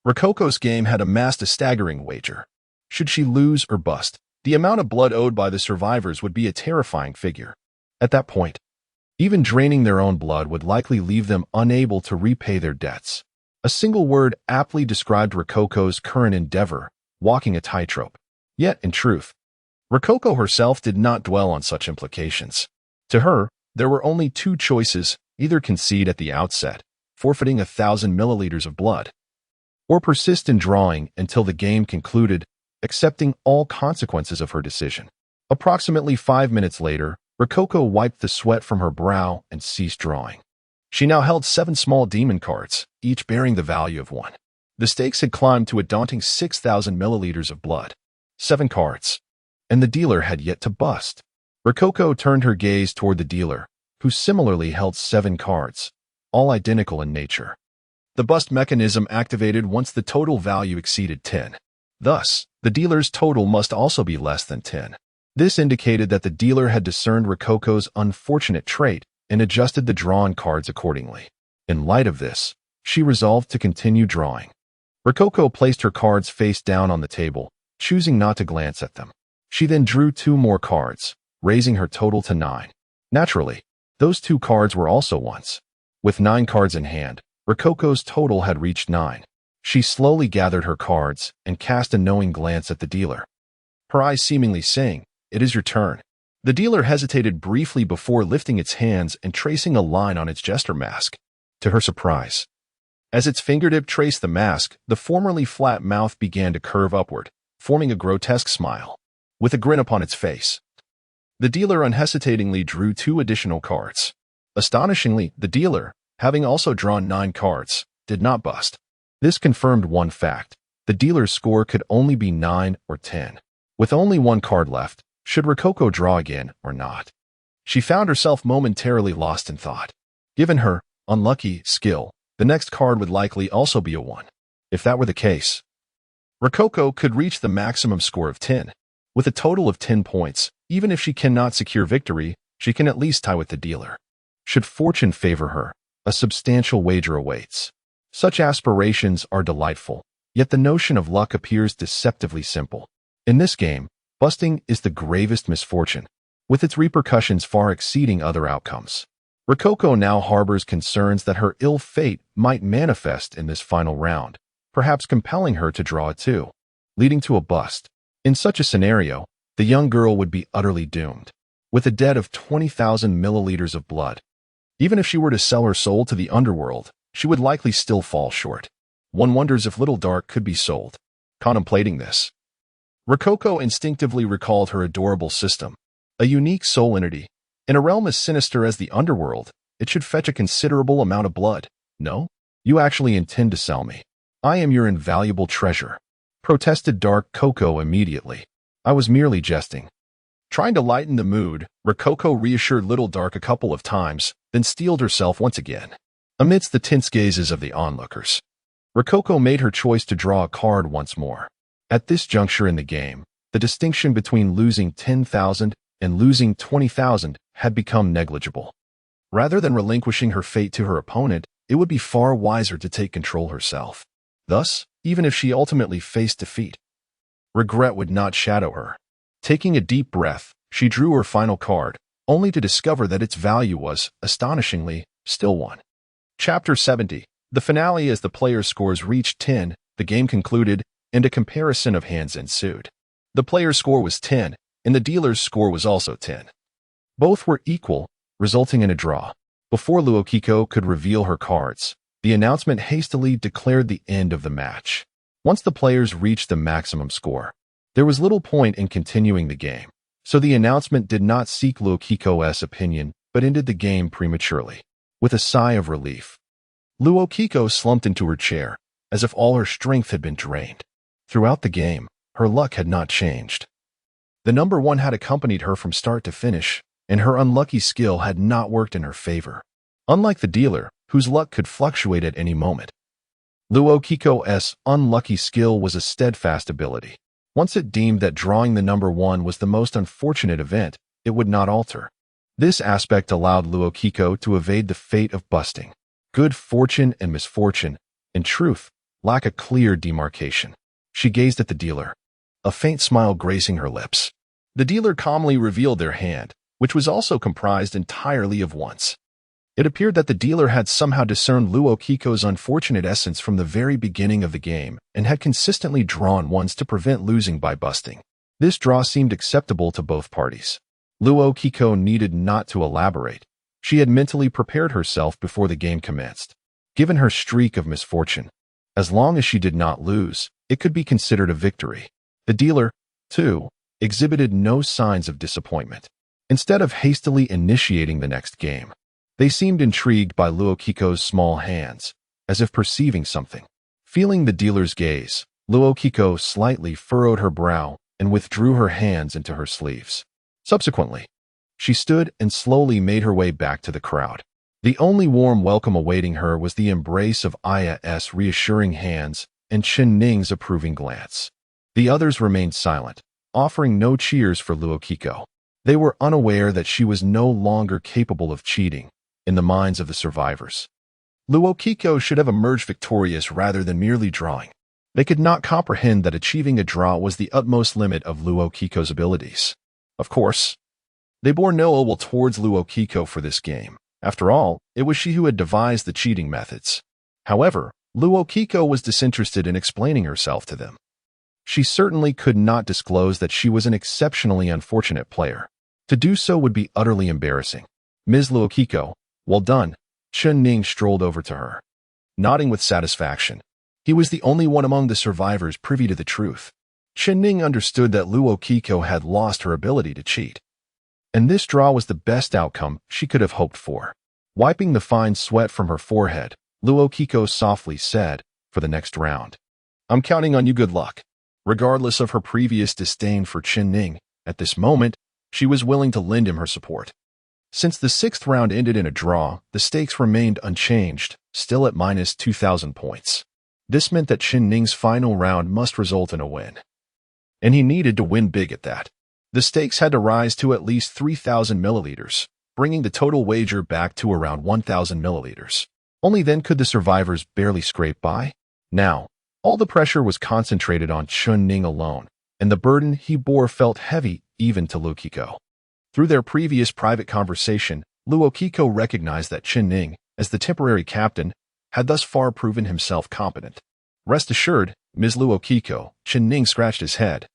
Rococo's game had amassed a staggering wager. Should she lose or bust, the amount of blood owed by the survivors would be a terrifying figure. At that point, even draining their own blood would likely leave them unable to repay their debts. A single word aptly described Rococo's current endeavor, walking a tightrope. Yet, in truth, Rococo herself did not dwell on such implications. To her, there were only 2 choices: either concede at the outset, forfeiting 1,000 milliliters of blood, or persist in drawing until the game concluded, accepting all consequences of her decision. Approximately 5 minutes later, Rococo wiped the sweat from her brow and ceased drawing. She now held 7 small demon cards, each bearing the value of 1. The stakes had climbed to a daunting 6,000 milliliters of blood. 7 cards, and the dealer had yet to bust. Rococo turned her gaze toward the dealer, who similarly held 7 cards, all identical in nature. The bust mechanism activated once the total value exceeded 10. Thus, the dealer's total must also be less than 10. This indicated that the dealer had discerned Rococo's unfortunate trait and adjusted the drawn cards accordingly. In light of this, she resolved to continue drawing. Rococo placed her cards face down on the table, choosing not to glance at them. She then drew 2 more cards, raising her total to 9. Naturally, those 2 cards were also ones. With 9 cards in hand, Rococo's total had reached 9. She slowly gathered her cards and cast a knowing glance at the dealer. Her eyes seemingly saying, "It is your turn." The dealer hesitated briefly before lifting its hands and tracing a line on its gesture mask. To her surprise, as its fingertip traced the mask, the formerly flat mouth began to curve upward, forming a grotesque smile. With a grin upon its face, the dealer unhesitatingly drew 2 additional cards. Astonishingly, the dealer, having also drawn 9 cards, did not bust. This confirmed one fact: the dealer's score could only be 9 or 10. With only 1 card left, should Rococo draw again or not? She found herself momentarily lost in thought. Given her unlucky skill, the next card would likely also be a 1. If that were the case, Rococo could reach the maximum score of 10. With a total of 10 points, even if she cannot secure victory, she can at least tie with the dealer. Should fortune favor her, a substantial wager awaits. Such aspirations are delightful, yet the notion of luck appears deceptively simple. In this game, busting is the gravest misfortune, with its repercussions far exceeding other outcomes. Rococo now harbors concerns that her ill fate might manifest in this final round, perhaps compelling her to draw a 2, leading to a bust. In such a scenario, the young girl would be utterly doomed, with a debt of 20,000 milliliters of blood. Even if she were to sell her soul to the underworld, she would likely still fall short. One wonders if Little Dark could be sold. Contemplating this, Rococo instinctively recalled her adorable system, a unique soul entity. In a realm as sinister as the underworld, it should fetch a considerable amount of blood. "No? You actually intend to sell me? I am your invaluable treasure," protested Dark Coco immediately. "I was merely jesting." Trying to lighten the mood, Rococo reassured Little Dark a couple of times, then steeled herself once again. Amidst the tense gazes of the onlookers, Rococo made her choice to draw a card once more. At this juncture in the game, the distinction between losing 10,000 and losing 20,000 had become negligible. Rather than relinquishing her fate to her opponent, it would be far wiser to take control herself. Thus, even if she ultimately faced defeat, regret would not shadow her. Taking a deep breath, she drew her final card, only to discover that its value was, astonishingly, still 1. Chapter 70. The finale. As the player's scores reached 10, the game concluded, and a comparison of hands ensued. The player's score was 10, and the dealer's score was also 10. Both were equal, resulting in a draw. Before Luokeke could reveal her cards, the announcement hastily declared the end of the match. Once the players reached the maximum score, there was little point in continuing the game, so the announcement did not seek Luokeke's opinion, but ended the game prematurely. With a sigh of relief, Luokeke slumped into her chair, as if all her strength had been drained. Throughout the game, her luck had not changed. The number 1 had accompanied her from start to finish, and her unlucky skill had not worked in her favor. Unlike the dealer, whose luck could fluctuate at any moment, Luokeke's unlucky skill was a steadfast ability. Once it deemed that drawing the number 1 was the most unfortunate event, it would not alter. This aspect allowed Luokeke to evade the fate of busting. Good fortune and misfortune, in truth, lack a clear demarcation. She gazed at the dealer, a faint smile gracing her lips. The dealer calmly revealed their hand, which was also comprised entirely of 1s. It appeared that the dealer had somehow discerned Luokeke's unfortunate essence from the very beginning of the game and had consistently drawn 1s to prevent losing by busting. This draw seemed acceptable to both parties. Luokeke needed not to elaborate. She had mentally prepared herself before the game commenced. Given her streak of misfortune, as long as she did not lose, it could be considered a victory. The dealer, too, exhibited no signs of disappointment. Instead of hastily initiating the next game, they seemed intrigued by Luokeke's small hands, as if perceiving something. Feeling the dealer's gaze, Luokeke slightly furrowed her brow and withdrew her hands into her sleeves. Subsequently, she stood and slowly made her way back to the crowd. The only warm welcome awaiting her was the embrace of Aya's reassuring hands and Chen Ning's approving glance. The others remained silent, offering no cheers for Luokeke. They were unaware that she was no longer capable of cheating in the minds of the survivors. Luokeke should have emerged victorious rather than merely drawing. They could not comprehend that achieving a draw was the utmost limit of Luokeko's abilities. Of course, they bore no ill will towards Luokeke for this game. After all, it was she who had devised the cheating methods. However, Luokeke was disinterested in explaining herself to them. She certainly could not disclose that she was an exceptionally unfortunate player. To do so would be utterly embarrassing. Ms. Luokeke, well done. Chen Ning strolled over to her, nodding with satisfaction. He was the only one among the survivors privy to the truth. Chen Ning understood that Luokeke had lost her ability to cheat, and this draw was the best outcome she could have hoped for. Wiping the fine sweat from her forehead, Luokeke softly said, for the next round, I'm counting on you, good luck. Regardless of her previous disdain for Chen Ning, at this moment, she was willing to lend him her support. Since the sixth round ended in a draw, the stakes remained unchanged, still at minus 2,000 points. This meant that Chen Ning's final round must result in a win. And he needed to win big at that. The stakes had to rise to at least 3,000 milliliters, bringing the total wager back to around 1,000 milliliters. Only then could the survivors barely scrape by. Now, all the pressure was concentrated on Chen Ning alone, and the burden he bore felt heavy even to Luokeke. Through their previous private conversation, Luokeke recognized that Chen Ning, as the temporary captain, had thus far proven himself competent. Rest assured, Ms. Luokeke, Chen Ning scratched his head,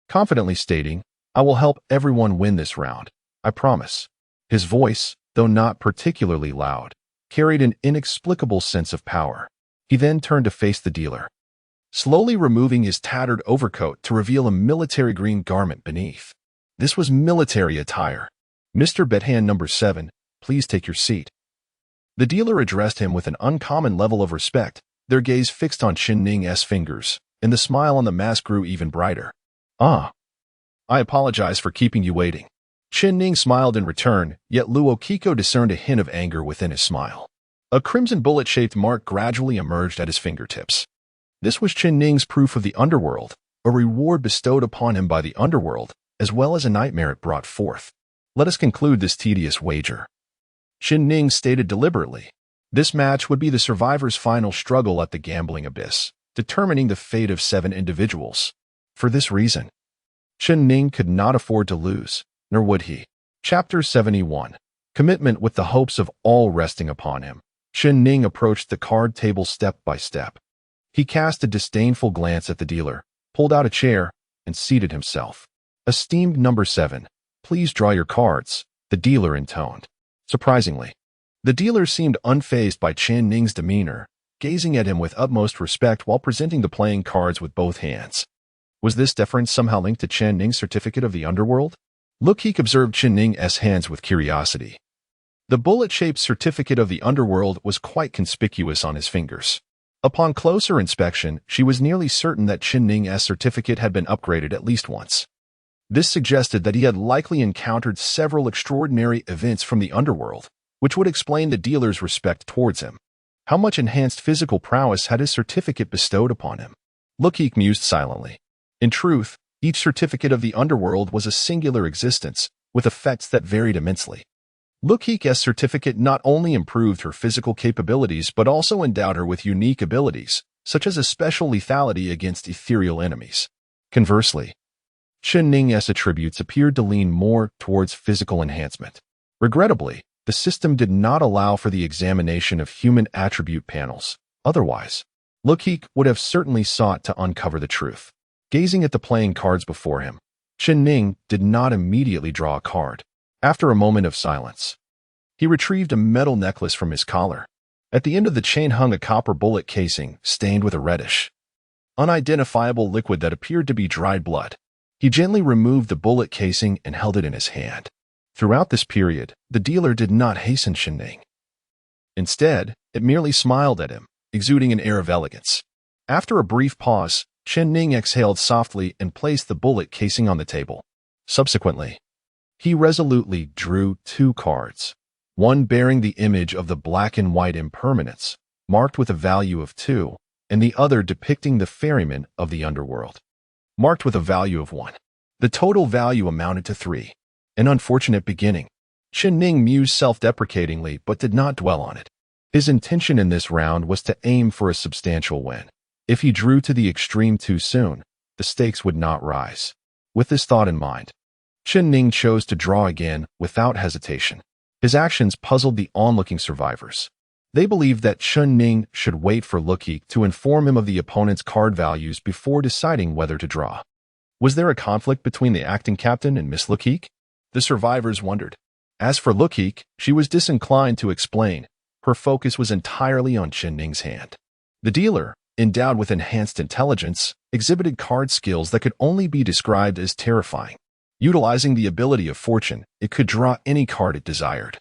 confidently stating, I will help everyone win this round, I promise. His voice, though not particularly loud, carried an inexplicable sense of power. He then turned to face the dealer, slowly removing his tattered overcoat to reveal a military green garment beneath. This was military attire. Mr. Bethand number 7, please take your seat. The dealer addressed him with an uncommon level of respect, their gaze fixed on Chen Ning's fingers, and the smile on the mask grew even brighter. Ah, I apologize for keeping you waiting. Chen Ning smiled in return, yet Luokeke discerned a hint of anger within his smile. A crimson bullet-shaped mark gradually emerged at his fingertips. This was Chen Ning's proof of the underworld, a reward bestowed upon him by the underworld, as well as a nightmare it brought forth. Let us conclude this tedious wager. Chen Ning stated deliberately. This match would be the survivors' final struggle at the gambling abyss, determining the fate of 7 individuals. For this reason, Chen Ning could not afford to lose, nor would he. Chapter 71. Commitment with the hopes of all resting upon him. Chen Ning approached the card table step by step. He cast a disdainful glance at the dealer, pulled out a chair, and seated himself. Esteemed number 7, please draw your cards, the dealer intoned. Surprisingly, the dealer seemed unfazed by Chen Ning's demeanor, gazing at him with utmost respect while presenting the playing cards with both hands. Was this deference somehow linked to Chen Ning's certificate of the underworld? Luokeke observed Chen Ning's hands with curiosity. The bullet-shaped certificate of the underworld was quite conspicuous on his fingers. Upon closer inspection, she was nearly certain that Chen Ning's certificate had been upgraded at least once. This suggested that he had likely encountered several extraordinary events from the underworld, which would explain the dealer's respect towards him. How much enhanced physical prowess had his certificate bestowed upon him? Luokeke mused silently. In truth, each certificate of the underworld was a singular existence, with effects that varied immensely. Luokeke's certificate not only improved her physical capabilities but also endowed her with unique abilities, such as a special lethality against ethereal enemies. Conversely, Chen Ning's attributes appeared to lean more towards physical enhancement. Regrettably, the system did not allow for the examination of human attribute panels. Otherwise, Luokeke would have certainly sought to uncover the truth. Gazing at the playing cards before him, Chen Ning did not immediately draw a card. After a moment of silence, he retrieved a metal necklace from his collar. At the end of the chain hung a copper bullet casing, stained with a reddish, unidentifiable liquid that appeared to be dried blood. He gently removed the bullet casing and held it in his hand. Throughout this period, the dealer did not hasten Chen Ning. Instead, it merely smiled at him, exuding an air of elegance. After a brief pause, Chen Ning exhaled softly and placed the bullet casing on the table. Subsequently, he resolutely drew 2 cards, one bearing the image of the black and white impermanence, marked with a value of 2, and the other depicting the ferryman of the underworld, marked with a value of 1. The total value amounted to 3. An unfortunate beginning. Chen Ning mused self-deprecatingly but did not dwell on it. His intention in this round was to aim for a substantial win. If he drew to the extreme too soon, the stakes would not rise. With this thought in mind, Chen Ning chose to draw again without hesitation. His actions puzzled the onlooking survivors. They believed that Chen Ning should wait for Luokeke to inform him of the opponent's card values before deciding whether to draw. Was there a conflict between the acting captain and Miss Luokeke? The survivors wondered. As for Luokeke, she was disinclined to explain. Her focus was entirely on Chen Ning's hand. The dealer, endowed with enhanced intelligence, exhibited card skills that could only be described as terrifying. Utilizing the ability of fortune, it could draw any card it desired,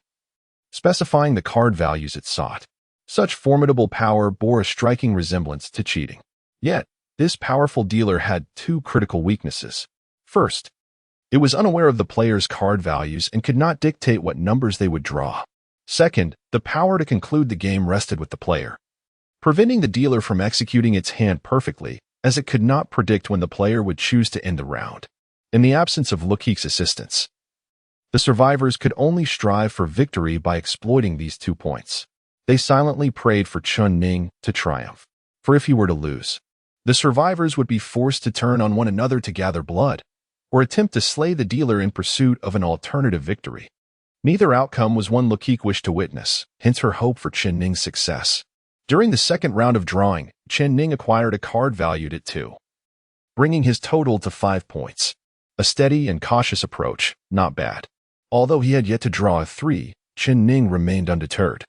specifying the card values it sought. Such formidable power bore a striking resemblance to cheating. Yet, this powerful dealer had two critical weaknesses. First, it was unaware of the player's card values and could not dictate what numbers they would draw. Second, the power to conclude the game rested with the player, preventing the dealer from executing its hand perfectly, as it could not predict when the player would choose to end the round. In the absence of Luokeke's assistance, the survivors could only strive for victory by exploiting these 2 points. They silently prayed for Chen Ning to triumph, for if he were to lose, the survivors would be forced to turn on one another to gather blood, or attempt to slay the dealer in pursuit of an alternative victory. Neither outcome was one Luokeke wished to witness, hence her hope for Chen Ning's success. During the second round of drawing, Chen Ning acquired a card valued at 2, bringing his total to 5 points. A steady and cautious approach, not bad. Although he had yet to draw a 3, Chen Ning remained undeterred,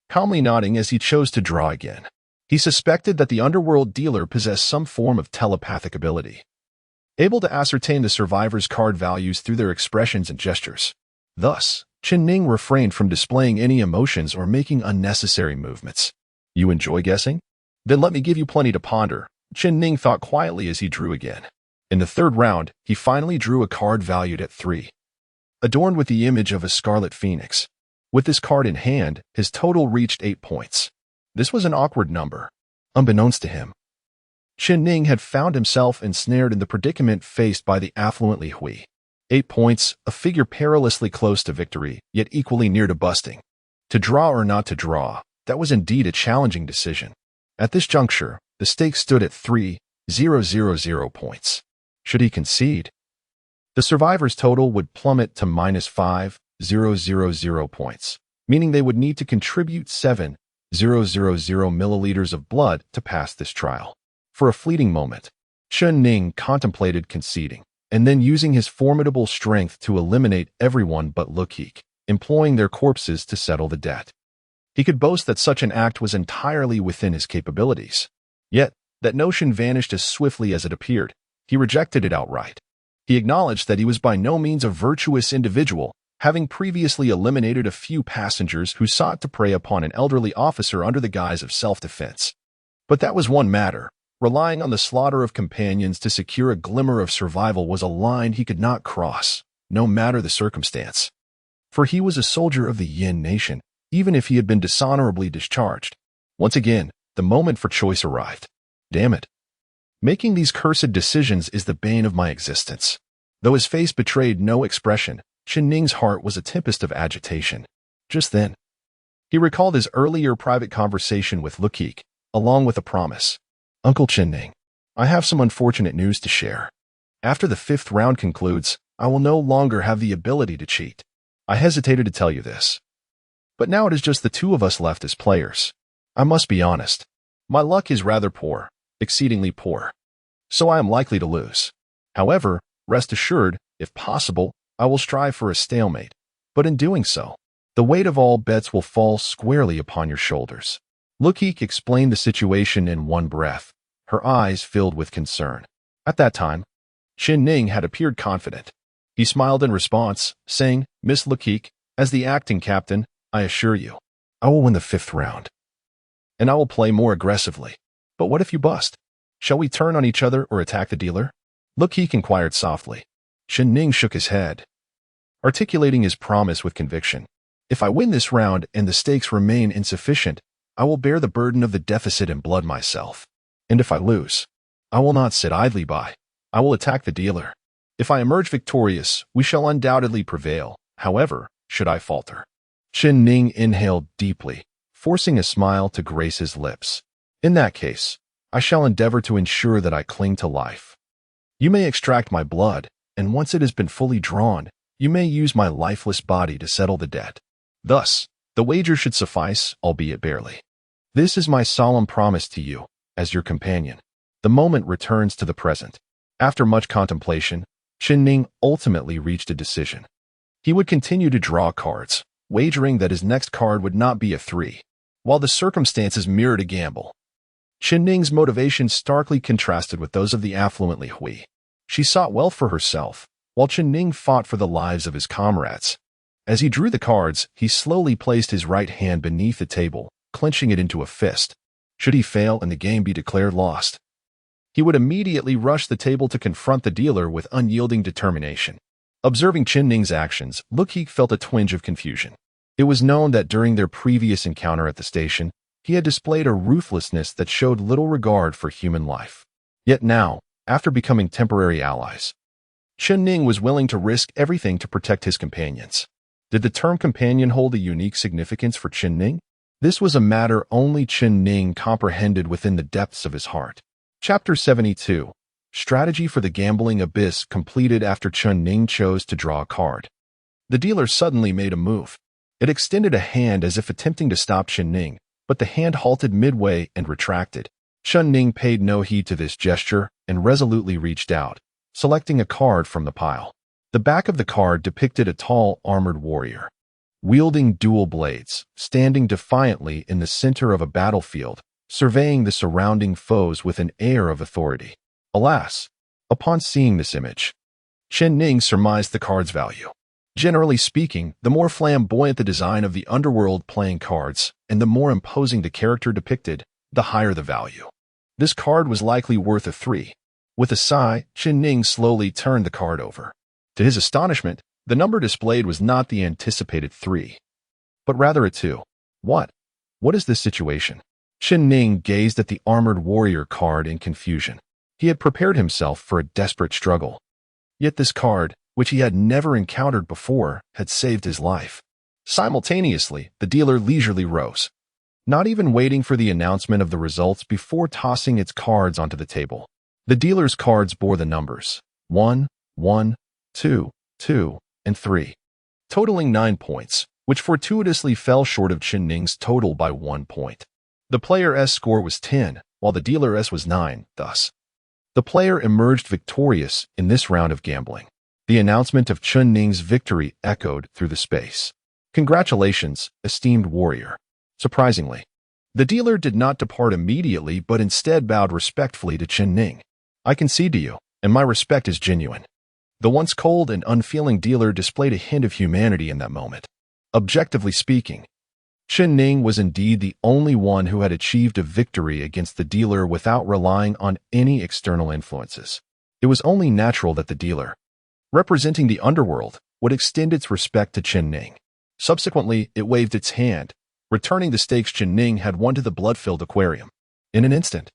calmly nodding as he chose to draw again. He suspected that the underworld dealer possessed some form of telepathic ability, able to ascertain the survivors' card values through their expressions and gestures. Thus, Chen Ning refrained from displaying any emotions or making unnecessary movements. You enjoy guessing? Then let me give you plenty to ponder, Chen Ning thought quietly as he drew again. In the third round, he finally drew a card valued at 3, adorned with the image of a scarlet phoenix. With this card in hand, his total reached 8 points. This was an awkward number. Unbeknownst to him, Chen Ning had found himself ensnared in the predicament faced by the affluently Hui. 8 points, a figure perilously close to victory, yet equally near to busting. To draw or not to draw, that was indeed a challenging decision. At this juncture, the stakes stood at 3,000 points. Should he concede, the survivors' total would plummet to -5,000 points, meaning they would need to contribute 7,000 milliliters of blood to pass this trial. For a fleeting moment, Chen Ning contemplated conceding, and then using his formidable strength to eliminate everyone but Luokeke, employing their corpses to settle the debt. He could boast that such an act was entirely within his capabilities. Yet, that notion vanished as swiftly as it appeared. He rejected it outright. He acknowledged that he was by no means a virtuous individual, having previously eliminated a few passengers who sought to prey upon an elderly officer under the guise of self-defense. But that was one matter. Relying on the slaughter of companions to secure a glimmer of survival was a line he could not cross, no matter the circumstance. For he was a soldier of the Yin nation, even if he had been dishonorably discharged. Once again, the moment for choice arrived. Damn it. Making these cursed decisions is the bane of my existence. Though his face betrayed no expression, Chen Ning's heart was a tempest of agitation. Just then, he recalled his earlier private conversation with Luokeke, along with a promise. Uncle Chen Ning, I have some unfortunate news to share. After the 5th round concludes, I will no longer have the ability to cheat. I hesitated to tell you this, but now it is just the 2 of us left as players. I must be honest. My luck is rather poor, exceedingly poor, so I am likely to lose. However, rest assured, if possible, I will strive for a stalemate, but in doing so, the weight of all bets will fall squarely upon your shoulders. Luokeke explained the situation in one breath, her eyes filled with concern. At that time, Chen Ning had appeared confident. He smiled in response, saying, Miss Luokeke, as the acting captain, I assure you, I will win the 5th round, and I will play more aggressively. But what if you bust? Shall we turn on each other or attack the dealer? Luokeke inquired softly. Chen Ning shook his head, articulating his promise with conviction. If I win this round and the stakes remain insufficient, I will bear the burden of the deficit in blood myself. And if I lose, I will not sit idly by. I will attack the dealer. If I emerge victorious, we shall undoubtedly prevail. However, should I falter? Chen Ning inhaled deeply, forcing a smile to grace his lips. In that case, I shall endeavor to ensure that I cling to life. You may extract my blood, and once it has been fully drawn, you may use my lifeless body to settle the debt. Thus, the wager should suffice, albeit barely. This is my solemn promise to you, as your companion. The moment returns to the present. After much contemplation, Ning ultimately reached a decision. He would continue to draw cards, wagering that his next card would not be a 3, while the circumstances mirrored a gamble. Ning's motivation starkly contrasted with those of the affluent Li Hui. She sought wealth for herself, while Ning fought for the lives of his comrades. As he drew the cards, he slowly placed his right hand beneath the table, clenching it into a fist. Should he fail and the game be declared lost, he would immediately rush the table to confront the dealer with unyielding determination. Observing Ning's actions, Luokeke felt a twinge of confusion. It was known that during their previous encounter at the station, he had displayed a ruthlessness that showed little regard for human life. Yet now, after becoming temporary allies, Ning was willing to risk everything to protect his companions. Did the term companion hold a unique significance for Ning? This was a matter only Ning comprehended within the depths of his heart. Chapter 72. Strategy for the Gambling Abyss completed after Ning chose to draw a card. The dealer suddenly made a move. It extended a hand as if attempting to stop Ning, but the hand halted midway and retracted. Ning paid no heed to this gesture and resolutely reached out, selecting a card from the pile. The back of the card depicted a tall, armored warrior, wielding dual blades, standing defiantly in the center of a battlefield, surveying the surrounding foes with an air of authority. Alas, upon seeing this image, Ning surmised the card's value. Generally speaking, the more flamboyant the design of the underworld playing cards, and the more imposing the character depicted, the higher the value. This card was likely worth a 3. With a sigh, Ning slowly turned the card over. To his astonishment, the number displayed was not the anticipated 3, but rather a 2. What is this situation? Ning gazed at the armored warrior card in confusion. He had prepared himself for a desperate struggle. Yet this card, which he had never encountered before, had saved his life. Simultaneously, the dealer leisurely rose, not even waiting for the announcement of the results before tossing its cards onto the table. The dealer's cards bore the numbers 1, 1, 2, 2, and 3, totaling 9 points, which fortuitously fell short of Ning's total by 1 point. The player S score was 10, while the dealer S was 9, thus. The player emerged victorious in this round of gambling. The announcement of Ning's victory echoed through the space. Congratulations, esteemed warrior. Surprisingly, the dealer did not depart immediately but instead bowed respectfully to Ning. I concede to you, and my respect is genuine. The once cold and unfeeling dealer displayed a hint of humanity in that moment. Objectively speaking, Ning was indeed the only one who had achieved a victory against the dealer without relying on any external influences. It was only natural that the dealer, representing the underworld, would extend its respect to Ning. Subsequently, it waved its hand, returning the stakes Ning had won to the blood-filled aquarium. In an instant,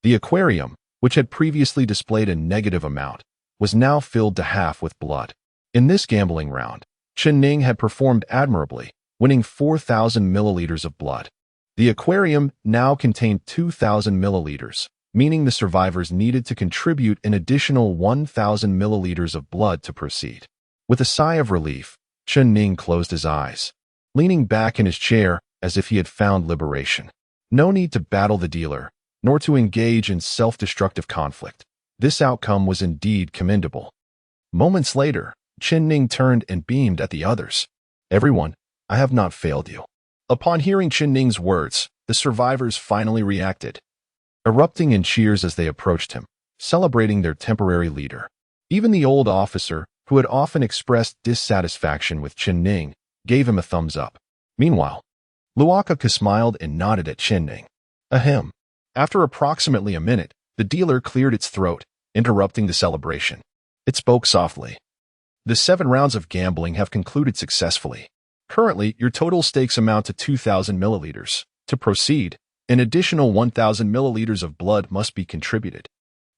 the aquarium, which had previously displayed a negative amount, was now filled to half with blood. In this gambling round, Ning had performed admirably, winning 4,000 milliliters of blood. The aquarium now contained 2,000 milliliters, meaning the survivors needed to contribute an additional 1,000 milliliters of blood to proceed. With a sigh of relief, Ning closed his eyes, leaning back in his chair as if he had found liberation. No need to battle the dealer, nor to engage in self-destructive conflict. This outcome was indeed commendable. Moments later, Ning turned and beamed at the others. Everyone, I have not failed you. Upon hearing Ning's words, the survivors finally reacted, erupting in cheers as they approached him, celebrating their temporary leader. Even the old officer, who had often expressed dissatisfaction with Ning, gave him a thumbs up. Meanwhile, Luokeke smiled and nodded at Ning. Ahem. After approximately a minute, the dealer cleared its throat, interrupting the celebration. It spoke softly. The 7 rounds of gambling have concluded successfully. Currently, your total stakes amount to 2,000 milliliters. To proceed, an additional 1,000 milliliters of blood must be contributed.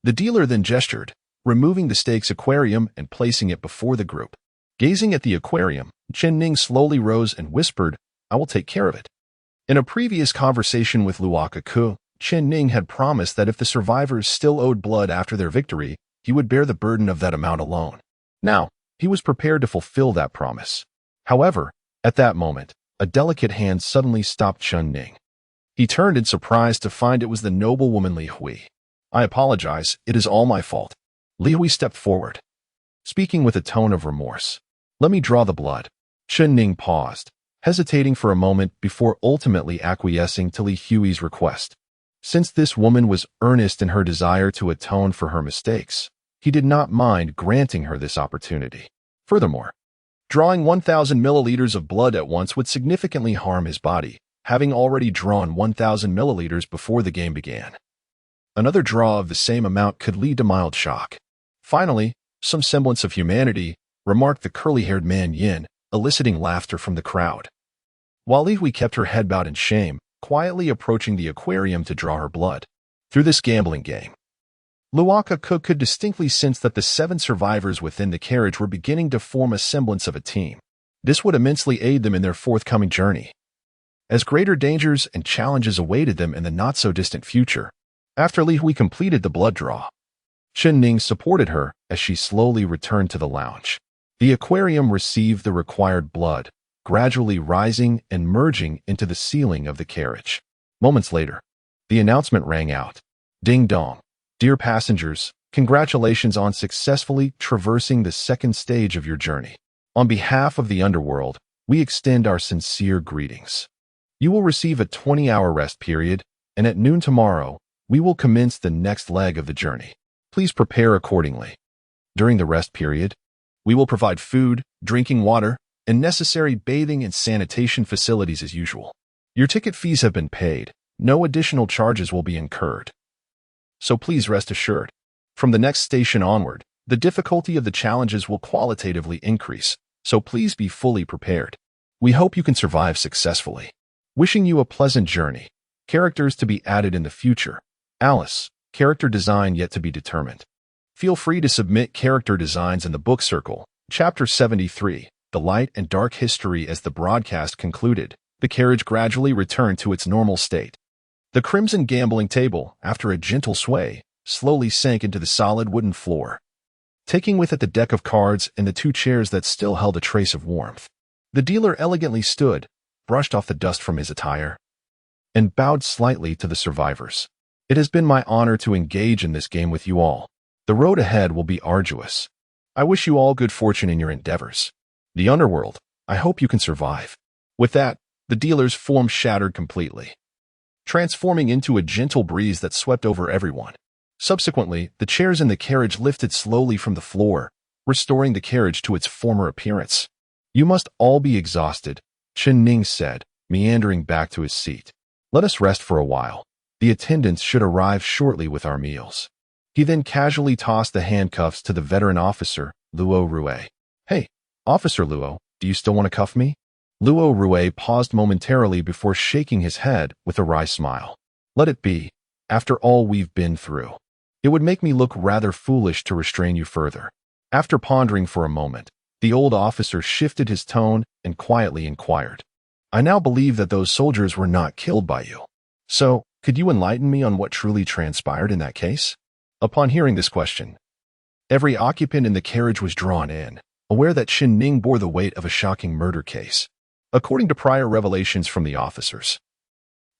The dealer then gestured, removing the stakes aquarium and placing it before the group. Gazing at the aquarium, Ning slowly rose and whispered, I will take care of it. In a previous conversation with Luokeke, Chen Ning had promised that if the survivors still owed blood after their victory, he would bear the burden of that amount alone. Now, he was prepared to fulfill that promise. However, at that moment, a delicate hand suddenly stopped Chen Ning. He turned in surprise to find it was the noblewoman Li Hui. "I apologize, it is all my fault." Li Hui stepped forward, speaking with a tone of remorse. "Let me draw the blood." Chen Ning paused, hesitating for a moment before ultimately acquiescing to Li Hui's request. Since this woman was earnest in her desire to atone for her mistakes, he did not mind granting her this opportunity. Furthermore, drawing 1,000 milliliters of blood at once would significantly harm his body, having already drawn 1,000 milliliters before the game began. Another draw of the same amount could lead to mild shock. Finally, some semblance of humanity, remarked the curly-haired man Yin, eliciting laughter from the crowd. While Li Hui kept her head bowed in shame, quietly approaching the aquarium to draw her blood. Through this gambling game, Luokeke could distinctly sense that the 7 survivors within the carriage were beginning to form a semblance of a team. This would immensely aid them in their forthcoming journey, as greater dangers and challenges awaited them in the not-so-distant future. After Li Hui completed the blood draw, Chen Ning supported her as she slowly returned to the lounge. The aquarium received the required blood, gradually rising and merging into the ceiling of the carriage. Moments later, the announcement rang out. "Ding dong. Dear passengers, congratulations on successfully traversing the second stage of your journey. On behalf of the underworld, we extend our sincere greetings. You will receive a 20-hour rest period, and at noon tomorrow, we will commence the next leg of the journey. Please prepare accordingly. During the rest period, we will provide food, drinking water, and necessary bathing and sanitation facilities as usual. Your ticket fees have been paid. No additional charges will be incurred. So please rest assured. From the next station onward, the difficulty of the challenges will qualitatively increase, so please be fully prepared. We hope you can survive successfully. Wishing you a pleasant journey. Characters to be added in the future. Alice, character design yet to be determined. Feel free to submit character designs in the book circle. Chapter 73. The light and dark history. As the broadcast concluded, the carriage gradually returned to its normal state. The crimson gambling table, after a gentle sway, slowly sank into the solid wooden floor, taking with it the deck of cards and the 2 chairs that still held a trace of warmth. The dealer elegantly stood, brushed off the dust from his attire, and bowed slightly to the survivors. "It has been my honor to engage in this game with you all. The road ahead will be arduous. I wish you all good fortune in your endeavors. The underworld, I hope you can survive." With that, the dealer's form shattered completely, transforming into a gentle breeze that swept over everyone. Subsequently, the chairs in the carriage lifted slowly from the floor, restoring the carriage to its former appearance. "You must all be exhausted," Chen Ning said, meandering back to his seat. "Let us rest for a while. The attendants should arrive shortly with our meals." He then casually tossed the handcuffs to the veteran officer, Luo Rue. "Hey, Officer Luo, do you still want to cuff me?" Luo Rue paused momentarily before shaking his head with a wry smile. "Let it be. After all we've been through, it would make me look rather foolish to restrain you further." After pondering for a moment, the old officer shifted his tone and quietly inquired, "I now believe that those soldiers were not killed by you. So, could you enlighten me on what truly transpired in that case?" Upon hearing this question, every occupant in the carriage was drawn in, aware that Chen Ning bore the weight of a shocking murder case. According to prior revelations from the officers,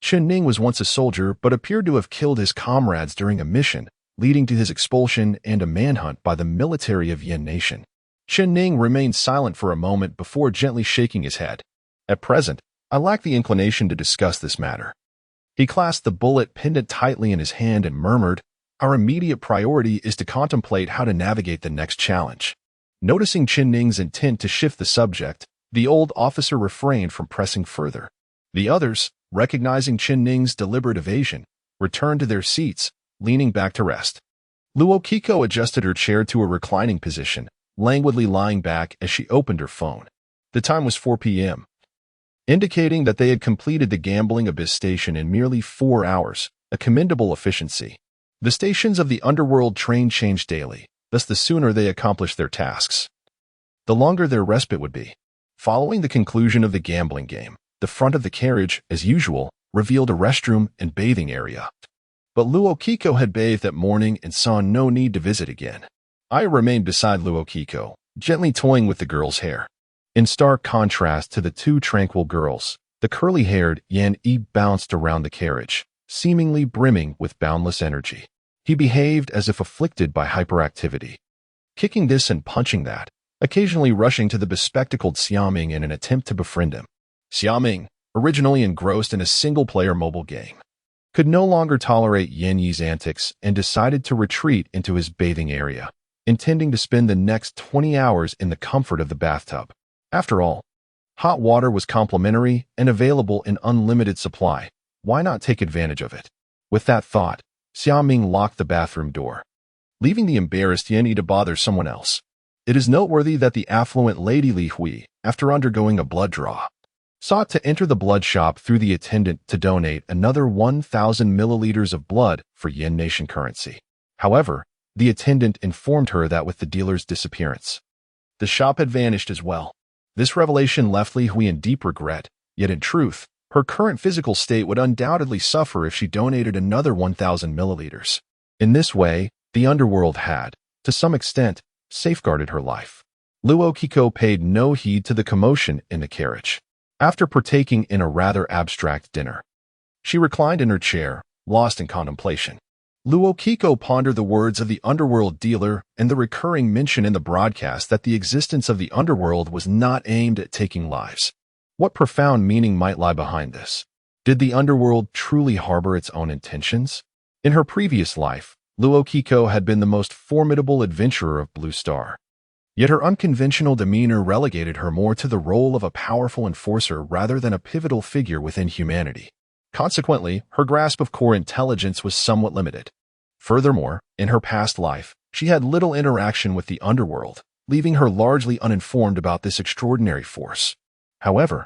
Chen Ning was once a soldier but appeared to have killed his comrades during a mission, leading to his expulsion and a manhunt by the military of Yin Nation. Chen Ning remained silent for a moment before gently shaking his head. "At present, I lack the inclination to discuss this matter." He clasped the bullet pendant tightly in his hand and murmured, "Our immediate priority is to contemplate how to navigate the next challenge." Noticing Chen Ning's intent to shift the subject, the old officer refrained from pressing further. The others, recognizing Chen Ning's deliberate evasion, returned to their seats, leaning back to rest. Luokeke adjusted her chair to a reclining position, languidly lying back as she opened her phone. The time was 4 p.m., indicating that they had completed the gambling abyss station in merely 4 hours, a commendable efficiency. The stations of the underworld train changed daily, thus the sooner they accomplished their tasks, the longer their respite would be. Following the conclusion of the gambling game, the front of the carriage, as usual, revealed a restroom and bathing area. But Luokeke had bathed that morning and saw no need to visit again. Aya remained beside Luokeke, gently toying with the girl's hair. In stark contrast to the two tranquil girls, the curly-haired Yan-E bounced around the carriage, seemingly brimming with boundless energy. He behaved as if afflicted by hyperactivity, kicking this and punching that, occasionally rushing to the bespectacled Xiaoming in an attempt to befriend him. Xiaoming, originally engrossed in a single-player mobile game, could no longer tolerate Yan-Yi's antics and decided to retreat into his bathing area, intending to spend the next 20 hours in the comfort of the bathtub. After all, hot water was complimentary and available in unlimited supply. Why not take advantage of it? With that thought, Xiaoming locked the bathroom door, leaving the embarrassed Yan-E to bother someone else. It is noteworthy that the affluent Lady Li Hui, after undergoing a blood draw, sought to enter the blood shop through the attendant to donate another 1,000 milliliters of blood for Yen Nation currency. However, the attendant informed her that with the dealer's disappearance, the shop had vanished as well. This revelation left Li Hui in deep regret, yet in truth, her current physical state would undoubtedly suffer if she donated another 1,000 milliliters. In this way, the underworld had, to some extent, safeguarded her life. Luokeke paid no heed to the commotion in the carriage. After partaking in a rather abstract dinner, she reclined in her chair, lost in contemplation. Luokeke pondered the words of the underworld dealer and the recurring mention in the broadcast that the existence of the underworld was not aimed at taking lives. What profound meaning might lie behind this? Did the underworld truly harbor its own intentions? In her previous life, Luokeke had been the most formidable adventurer of Blue Star. Yet her unconventional demeanor relegated her more to the role of a powerful enforcer rather than a pivotal figure within humanity. Consequently, her grasp of core intelligence was somewhat limited. Furthermore, in her past life, she had little interaction with the underworld, leaving her largely uninformed about this extraordinary force. However,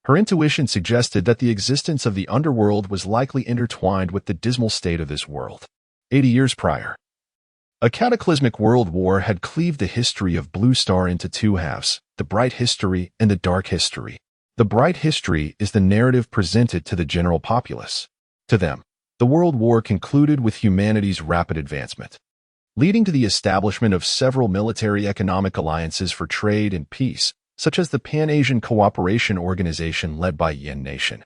her intuition suggested that the existence of the underworld was likely intertwined with the dismal state of this world. 80 years prior, a cataclysmic world war had cleaved the history of Blue Star into two halves, the bright history and the dark history. The bright history is the narrative presented to the general populace. To them, the world war concluded with humanity's rapid advancement, leading to the establishment of several military-economic alliances for trade and peace, such as the Pan-Asian Cooperation Organization led by Yen Nation,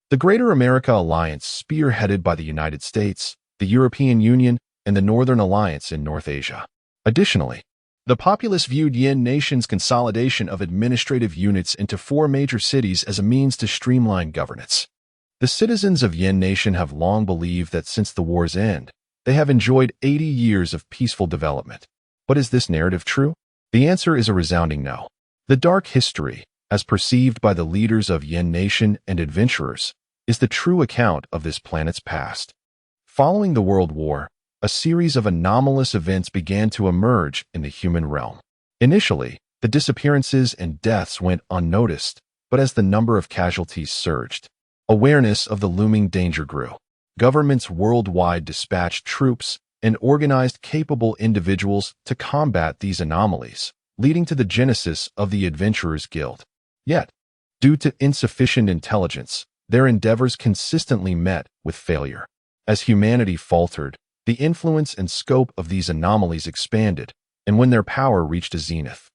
the Greater America Alliance spearheaded by the United States, the European Union, and the Northern Alliance in North Asia. Additionally, the populace viewed Yen Nation's consolidation of administrative units into 4 major cities as a means to streamline governance. The citizens of Yen Nation have long believed that since the war's end, they have enjoyed 80 years of peaceful development. But is this narrative true? The answer is a resounding no. The dark history, as perceived by the leaders of Yen Nation and adventurers, is the true account of this planet's past. Following the World War, a series of anomalous events began to emerge in the human realm. Initially, the disappearances and deaths went unnoticed, but as the number of casualties surged, awareness of the looming danger grew. Governments worldwide dispatched troops and organized capable individuals to combat these anomalies, leading to the genesis of the Adventurers Guild. Yet, due to insufficient intelligence, their endeavors consistently met with failure. As humanity faltered, the influence and scope of these anomalies expanded, and when their power reached a zenith,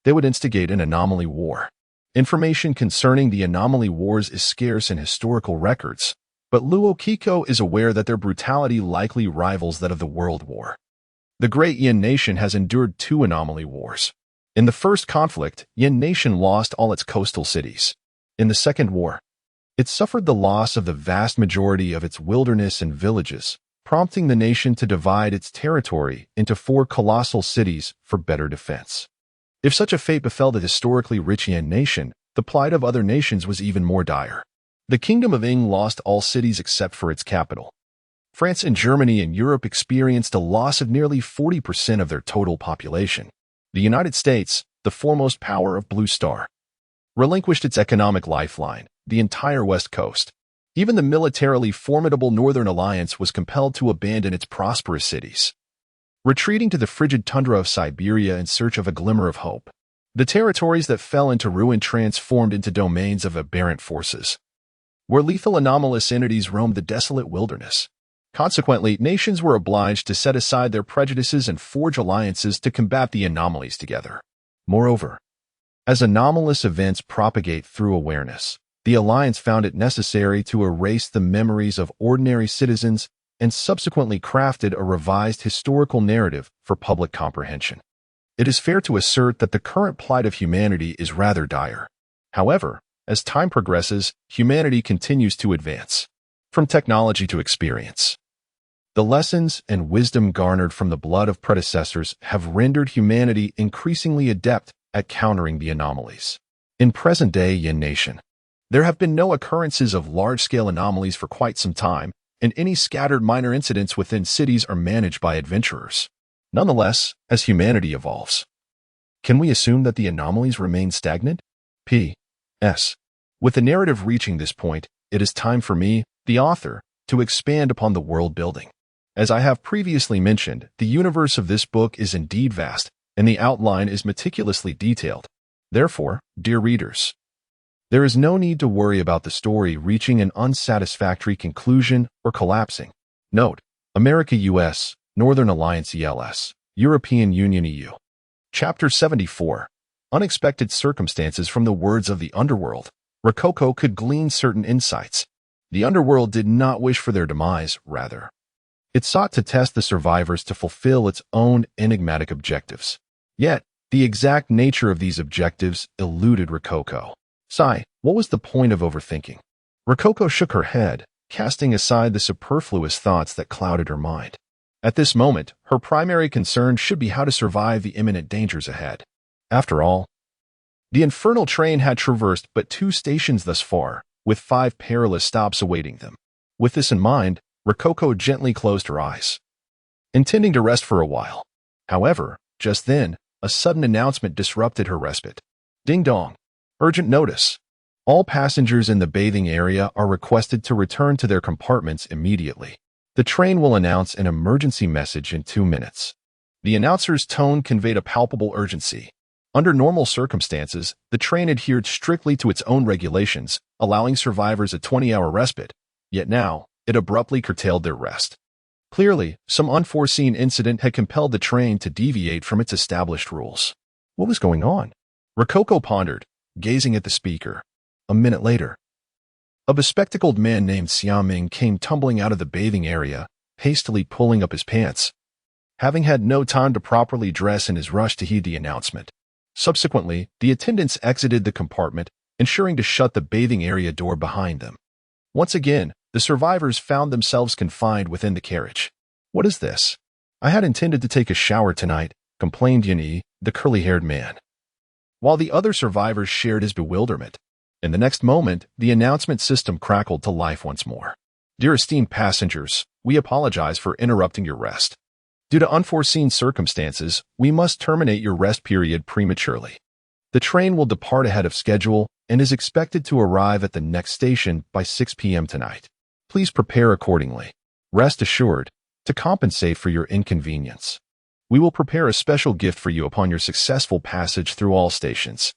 they would instigate an anomaly war. Information concerning the anomaly wars is scarce in historical records, but Luokeke is aware that their brutality likely rivals that of the World War. The Great Yen Nation has endured 2 anomaly wars. In the first conflict, Yen Nation lost all its coastal cities. In the second war, it suffered the loss of the vast majority of its wilderness and villages, prompting the nation to divide its territory into 4 colossal cities for better defense. If such a fate befell the historically rich Yen Nation, the plight of other nations was even more dire. The Kingdom of Ing lost all cities except for its capital. France and Germany and Europe experienced a loss of nearly 40% of their total population. The United States, the foremost power of Blue Star, relinquished its economic lifeline, the entire West Coast. Even the militarily formidable Northern Alliance was compelled to abandon its prosperous cities, retreating to the frigid tundra of Siberia in search of a glimmer of hope. The territories that fell into ruin transformed into domains of aberrant forces, where lethal anomalous entities roamed the desolate wilderness. Consequently, nations were obliged to set aside their prejudices and forge alliances to combat the anomalies together. Moreover, as anomalous events propagate through awareness, the Alliance found it necessary to erase the memories of ordinary citizens and subsequently crafted a revised historical narrative for public comprehension. It is fair to assert that the current plight of humanity is rather dire. However, as time progresses, humanity continues to advance, from technology to experience. The lessons and wisdom garnered from the blood of predecessors have rendered humanity increasingly adept at countering the anomalies. In present-day Yin Nation, there have been no occurrences of large-scale anomalies for quite some time, and any scattered minor incidents within cities are managed by adventurers. Nonetheless, as humanity evolves, can we assume that the anomalies remain stagnant? P.S. With the narrative reaching this point, it is time for me, the author, to expand upon the world building. As I have previously mentioned, the universe of this book is indeed vast, and the outline is meticulously detailed. Therefore, dear readers, there is no need to worry about the story reaching an unsatisfactory conclusion or collapsing. Note: America US, Northern Alliance ELS, European Union EU. Chapter 74. Unexpected circumstances. From the words of the underworld, Rococo could glean certain insights. The underworld did not wish for their demise, rather. It sought to test the survivors to fulfill its own enigmatic objectives. Yet, the exact nature of these objectives eluded Rococo. Sigh, what was the point of overthinking? Rococo shook her head, casting aside the superfluous thoughts that clouded her mind. At this moment, her primary concern should be how to survive the imminent dangers ahead. After all, the infernal train had traversed but 2 stations thus far, with 5 perilous stops awaiting them. With this in mind, Rococo gently closed her eyes, intending to rest for a while. However, just then, a sudden announcement disrupted her respite. Ding dong. Urgent notice. All passengers in the bathing area are requested to return to their compartments immediately. The train will announce an emergency message in 2 minutes. The announcer's tone conveyed a palpable urgency. Under normal circumstances, the train adhered strictly to its own regulations, allowing survivors a 20-hour respite. Yet now, it abruptly curtailed their rest. Clearly, some unforeseen incident had compelled the train to deviate from its established rules. What was going on? Rococo pondered, gazing at the speaker. A minute later, a bespectacled man named Xiaoming came tumbling out of the bathing area, hastily pulling up his pants, having had no time to properly dress in his rush to heed the announcement. Subsequently, the attendants exited the compartment, ensuring to shut the bathing area door behind them. Once again, the survivors found themselves confined within the carriage. What is this? I had intended to take a shower tonight, complained Yuni, the curly-haired man, while the other survivors shared his bewilderment. In the next moment, the announcement system crackled to life once more. Dear esteemed passengers, we apologize for interrupting your rest. Due to unforeseen circumstances, we must terminate your rest period prematurely. The train will depart ahead of schedule and is expected to arrive at the next station by 6 p.m. tonight. Please prepare accordingly. Rest assured, to compensate for your inconvenience, we will prepare a special gift for you upon your successful passage through all stations.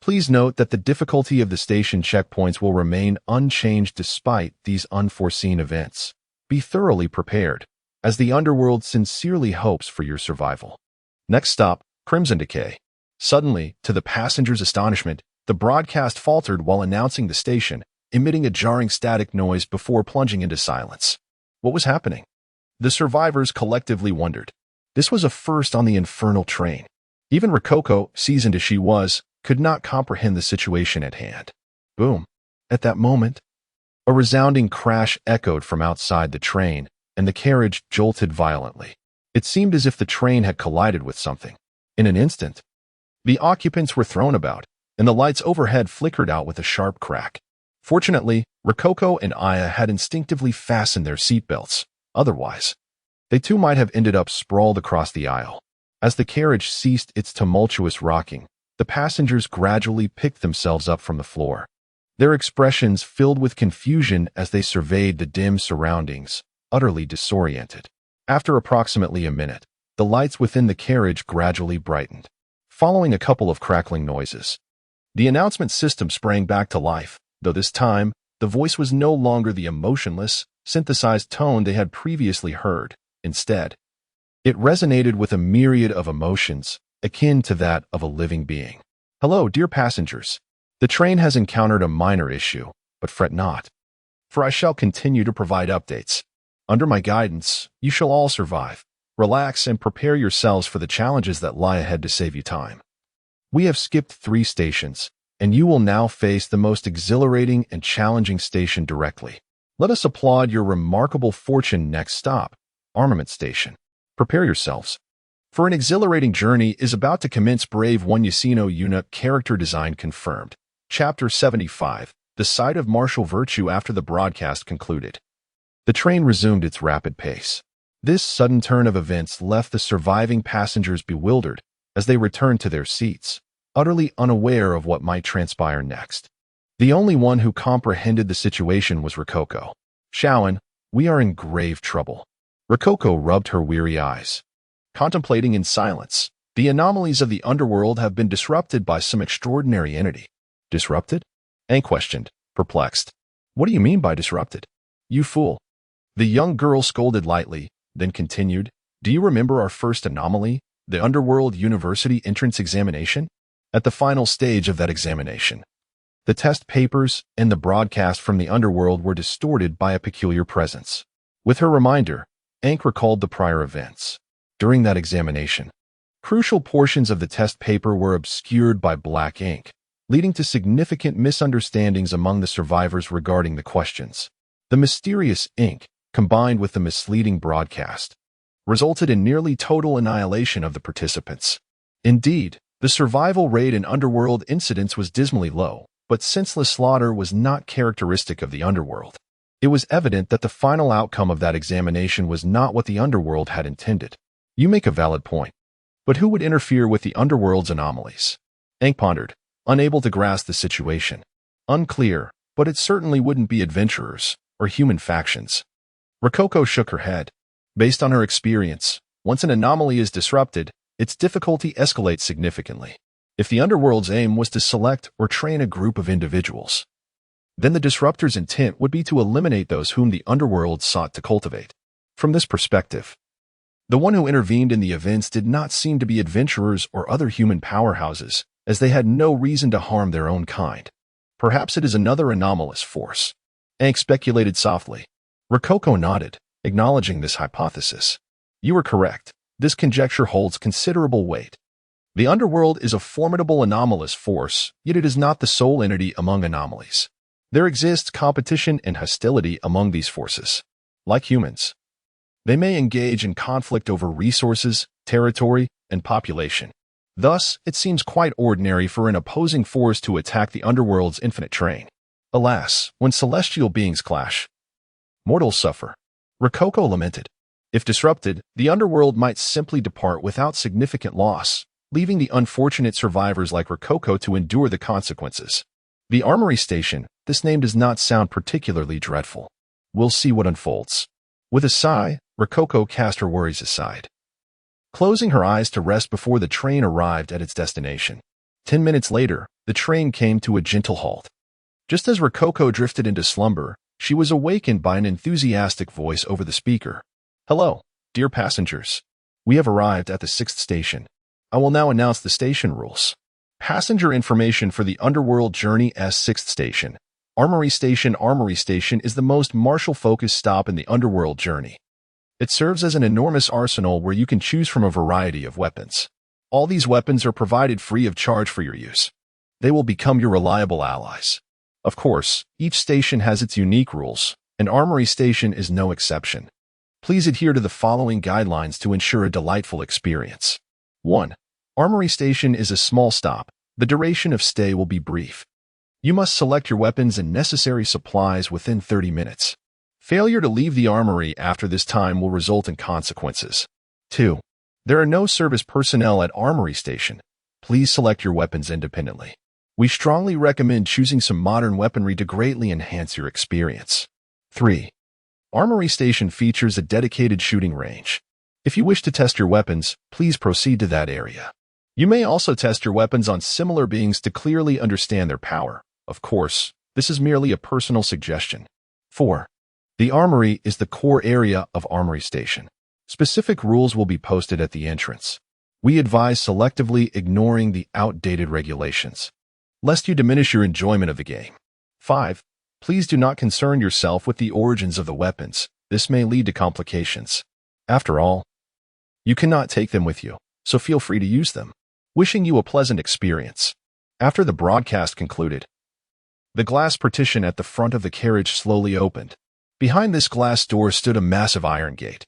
Please note that the difficulty of the station checkpoints will remain unchanged despite these unforeseen events. Be thoroughly prepared, as the underworld sincerely hopes for your survival. Next stop, Crimson Decay. Suddenly, to the passengers' astonishment, the broadcast faltered while announcing the station, emitting a jarring static noise before plunging into silence. What was happening? The survivors collectively wondered. This was a first on the infernal train. Even Rococo, seasoned as she was, could not comprehend the situation at hand. Boom. At that moment, a resounding crash echoed from outside the train, and the carriage jolted violently. It seemed as if the train had collided with something. In an instant, the occupants were thrown about, and the lights overhead flickered out with a sharp crack. Fortunately, Rococo and Aya had instinctively fastened their seatbelts. Otherwise, they too might have ended up sprawled across the aisle. As the carriage ceased its tumultuous rocking, the passengers gradually picked themselves up from the floor, their expressions filled with confusion as they surveyed the dim surroundings, utterly disoriented. After approximately a minute, the lights within the carriage gradually brightened, following a couple of crackling noises. The announcement system sprang back to life, though this time, The voice was no longer the emotionless, synthesized tone they had previously heard. Instead, it resonated with a myriad of emotions, akin to that of a living being. Hello, dear passengers. The train has encountered a minor issue, but fret not, for I shall continue to provide updates. Under my guidance, you shall all survive. Relax and prepare yourselves for the challenges that lie ahead to save you time. We have skipped 3 stations, and you will now face the most exhilarating and challenging station directly. Let us applaud your remarkable fortune. Next stop, Armament Station. Prepare yourselves, for an exhilarating journey is about to commence. Brave One Yasino Eunuch character design confirmed. Chapter 75, The Side of Martial Virtue. After the broadcast concluded, the train resumed its rapid pace. This sudden turn of events left the surviving passengers bewildered as they returned to their seats, utterly unaware of what might transpire next. The only one who comprehended the situation was Rococo. Shawan, we are in grave trouble. Rococo rubbed her weary eyes, contemplating in silence. The anomalies of the underworld have been disrupted by some extraordinary entity. Disrupted? Aang questioned, perplexed. What do you mean by disrupted? You fool. The young girl scolded lightly, then continued, do you remember our first anomaly, the Underworld University entrance examination? At the final stage of that examination, the test papers and the broadcast from the underworld were distorted by a peculiar presence. With her reminder, Aang recalled the prior events. During that examination, crucial portions of the test paper were obscured by black ink, leading to significant misunderstandings among the survivors regarding the questions. The mysterious ink, combined with the misleading broadcast, resulted in nearly total annihilation of the participants. Indeed, the survival rate in underworld incidents was dismally low, but senseless slaughter was not characteristic of the underworld. It was evident that the final outcome of that examination was not what the underworld had intended. You make a valid point. But who would interfere with the underworld's anomalies? Aang pondered, unable to grasp the situation. Unclear, but it certainly wouldn't be adventurers or human factions. Rococo shook her head. Based on her experience, once an anomaly is disrupted, its difficulty escalates significantly. If the underworld's aim was to select or train a group of individuals, then the disruptor's intent would be to eliminate those whom the underworld sought to cultivate. From this perspective, the one who intervened in the events did not seem to be adventurers or other human powerhouses, as they had no reason to harm their own kind. Perhaps it is another anomalous force. Aang speculated softly. Rococo nodded, acknowledging this hypothesis. You are correct. This conjecture holds considerable weight. The underworld is a formidable anomalous force, yet it is not the sole entity among anomalies. There exists competition and hostility among these forces. Like humans, they may engage in conflict over resources, territory, and population. Thus, it seems quite ordinary for an opposing force to attack the underworld's infinite train. Alas, when celestial beings clash, mortals suffer. Rococo lamented. If disrupted, the underworld might simply depart without significant loss, leaving the unfortunate survivors like Rococo to endure the consequences. The Armory Station, this name does not sound particularly dreadful. We'll see what unfolds. With a sigh, Rococo cast her worries aside, closing her eyes to rest before the train arrived at its destination. 10 minutes later, the train came to a gentle halt. Just as Rococo drifted into slumber, she was awakened by an enthusiastic voice over the speaker. Hello, dear passengers. We have arrived at the 6th station. I will now announce the station rules. Passenger information for the Underworld Journey S 6th Station. Armory Station. Armory Station is the most martial-focused stop in the Underworld Journey. It serves as an enormous arsenal where you can choose from a variety of weapons. All these weapons are provided free of charge for your use. They will become your reliable allies. Of course, each station has its unique rules, and Armory Station is no exception. Please adhere to the following guidelines to ensure a delightful experience. 1. Armory Station is a small stop. The duration of stay will be brief. You must select your weapons and necessary supplies within 30 minutes. Failure to leave the armory after this time will result in consequences. 2. There are no service personnel at Armory Station. Please select your weapons independently. We strongly recommend choosing some modern weaponry to greatly enhance your experience. 3. Armory Station features a dedicated shooting range. If you wish to test your weapons, please proceed to that area. You may also test your weapons on similar beings to clearly understand their power. Of course, This is merely a personal suggestion. 4. The armory is the core area of Armory Station. Specific rules will be posted at the entrance. We advise selectively ignoring the outdated regulations, lest you diminish your enjoyment of the game. 5. Please do not concern yourself with the origins of the weapons. This may lead to complications. After all, you cannot take them with you, so feel free to use them. Wishing you a pleasant experience. After the broadcast concluded, the glass partition at the front of the carriage slowly opened. Behind this glass door stood a massive iron gate,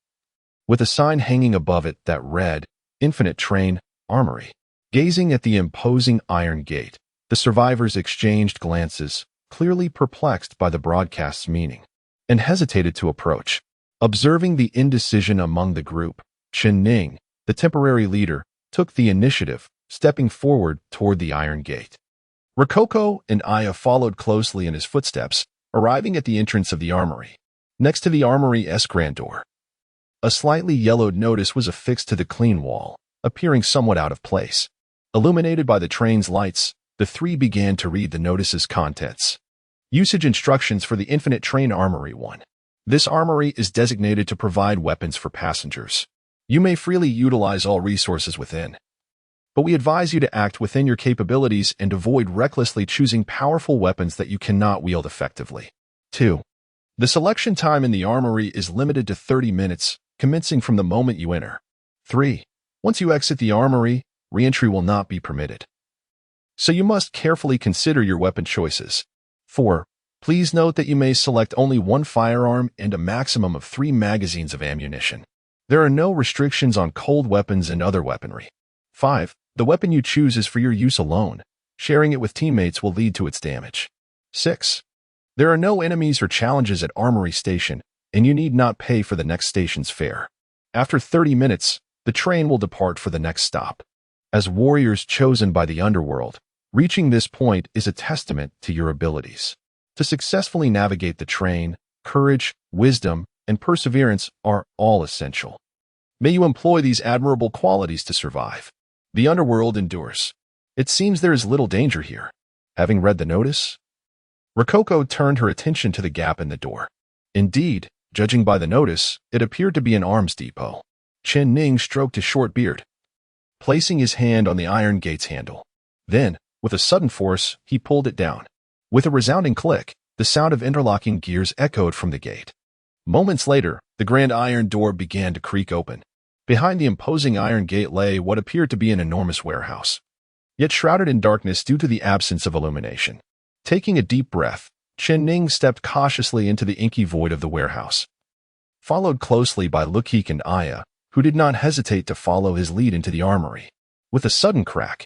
with a sign hanging above it that read, Infiltrating, Armory. Gazing at the imposing iron gate, the survivors exchanged glances, clearly perplexed by the broadcast's meaning, and hesitated to approach. Observing the indecision among the group, Chen Ning, the temporary leader, took the initiative, stepping forward toward the iron gate. Rococo and Aya followed closely in his footsteps, arriving at the entrance of the armory. Next to the armory's grand door, a slightly yellowed notice was affixed to the clean wall, appearing somewhat out of place. Illuminated by the train's lights, the three began to read the notice's contents. Usage instructions for the Infiltrating Armory 1. This armory is designated to provide weapons for passengers. You may freely utilize all resources within, but we advise you to act within your capabilities and avoid recklessly choosing powerful weapons that you cannot wield effectively. 2. The selection time in the armory is limited to 30 minutes, commencing from the moment you enter. 3. Once you exit the armory, re-entry will not be permitted, so you must carefully consider your weapon choices. 4. Please note that you may select only one firearm and a maximum of 3 magazines of ammunition. There are no restrictions on cold weapons and other weaponry. 5. The weapon you choose is for your use alone. Sharing it with teammates will lead to its damage. 6. There are no enemies or challenges at Armory Station, and you need not pay for the next station's fare. After 30 minutes, the train will depart for the next stop. As warriors chosen by the underworld, reaching this point is a testament to your abilities. To successfully navigate the train, courage, wisdom, and perseverance are all essential. May you employ these admirable qualities to survive. The underworld endures. It seems there is little danger here. Having read the notice, Rococo turned her attention to the gap in the door. Indeed, judging by the notice, it appeared to be an arms depot. Chen Ning stroked his short beard, placing his hand on the iron gate's handle. Then, with a sudden force, he pulled it down. With a resounding click, the sound of interlocking gears echoed from the gate. Moments later, the grand iron door began to creak open. Behind the imposing iron gate lay what appeared to be an enormous warehouse, yet shrouded in darkness due to the absence of illumination. Taking a deep breath, Chen Ning stepped cautiously into the inky void of the warehouse, followed closely by Luokeke and Aya, who did not hesitate to follow his lead into the armory. With a sudden crack,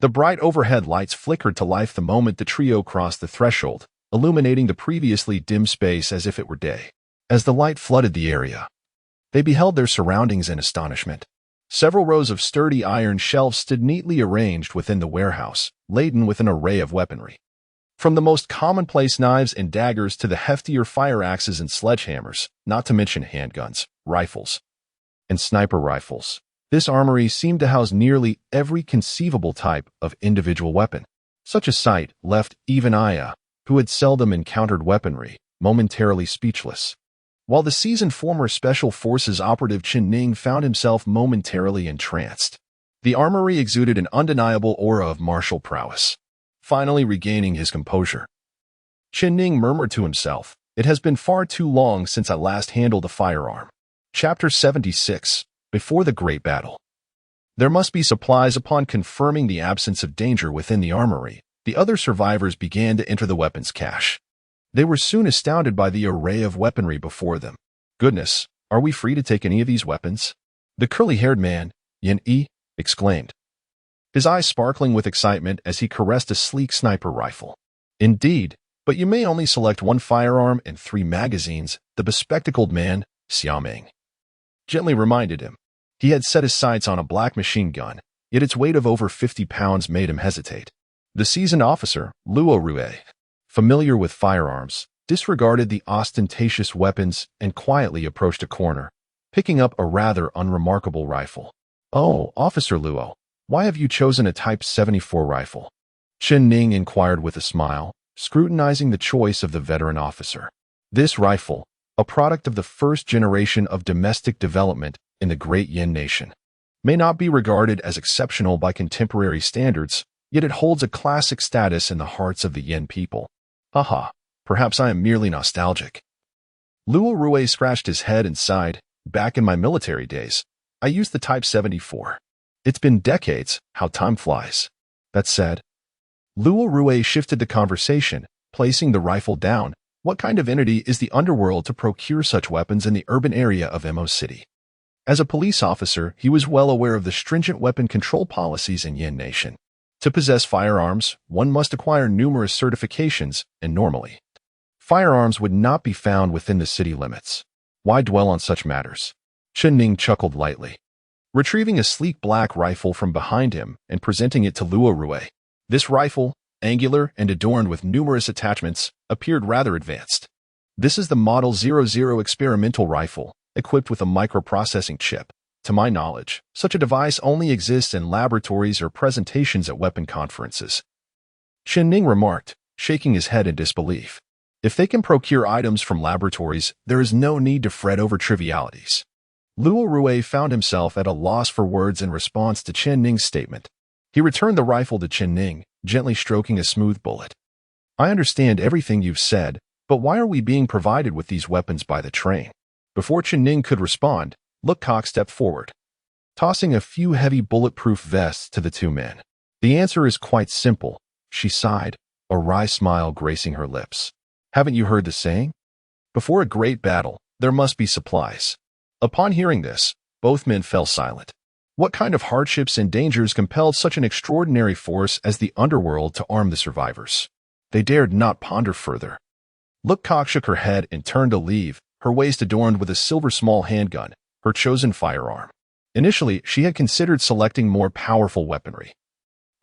the bright overhead lights flickered to life the moment the trio crossed the threshold, illuminating the previously dim space as if it were day. As the light flooded the area, they beheld their surroundings in astonishment. Several rows of sturdy iron shelves stood neatly arranged within the warehouse, laden with an array of weaponry. From the most commonplace knives and daggers to the heftier fire axes and sledgehammers, not to mention handguns, rifles, and sniper rifles. This armory seemed to house nearly every conceivable type of individual weapon. Such a sight left even Aya, who had seldom encountered weaponry, momentarily speechless. While the seasoned former Special Forces operative Chen Ning found himself momentarily entranced. The armory exuded an undeniable aura of martial prowess. Finally regaining his composure, Chen Ning murmured to himself, "It has been far too long since I last handled a firearm." Chapter 76. Before the Great Battle. There must be supplies. Upon confirming the absence of danger within the armory, the other survivors began to enter the weapons cache. They were soon astounded by the array of weaponry before them. "Goodness, are we free to take any of these weapons?" The curly-haired man, Yin Yi, exclaimed, his eyes sparkling with excitement as he caressed a sleek sniper rifle. "Indeed, but you may only select one firearm and 3 magazines," the bespectacled man, Xiaoming, gently reminded him. He had set his sights on a black machine gun, yet its weight of over 50 pounds made him hesitate. The seasoned officer, Luo Rue, familiar with firearms, disregarded the ostentatious weapons and quietly approached a corner, picking up a rather unremarkable rifle. "Oh, Officer Luo, why have you chosen a Type 74 rifle?" Chen Ning inquired with a smile, scrutinizing the choice of the veteran officer. This rifle, a product of the first generation of domestic development in the Great Yin Nation, may not be regarded as exceptional by contemporary standards, yet it holds a classic status in the hearts of the Yin people. Haha, perhaps I am merely nostalgic. Luokeke scratched his head and sighed. Back in my military days, I used the Type 74. It's been decades, how time flies. That said, Luokeke shifted the conversation, placing the rifle down. What kind of entity is the underworld to procure such weapons in the urban area of Mo City? As a police officer, he was well aware of the stringent weapon control policies in Yin Nation. To possess firearms, one must acquire numerous certifications, and normally, firearms would not be found within the city limits. Why dwell on such matters? Chen chuckled lightly, retrieving a sleek black rifle from behind him and presenting it to Luokeke. This rifle, angular and adorned with numerous attachments, appeared rather advanced. This is the Model 00 experimental rifle, equipped with a microprocessing chip. To my knowledge, such a device only exists in laboratories or presentations at weapon conferences. Chen remarked, shaking his head in disbelief. If they can procure items from laboratories, there is no need to fret over trivialities. Luokeke found himself at a loss for words in response to Chen statement. He returned the rifle to Chen, gently stroking a smooth bullet. I understand everything you've said, but why are we being provided with these weapons by the train? Before Chen could respond, Luokeke stepped forward, tossing a few heavy bulletproof vests to the two men. The answer is quite simple, she sighed, a wry smile gracing her lips. Haven't you heard the saying? Before a great battle, there must be supplies. Upon hearing this, both men fell silent. What kind of hardships and dangers compelled such an extraordinary force as the underworld to arm the survivors? They dared not ponder further. Luokeke shook her head and turned to leave, her waist adorned with a silver small handgun, her chosen firearm. Initially, she had considered selecting more powerful weaponry,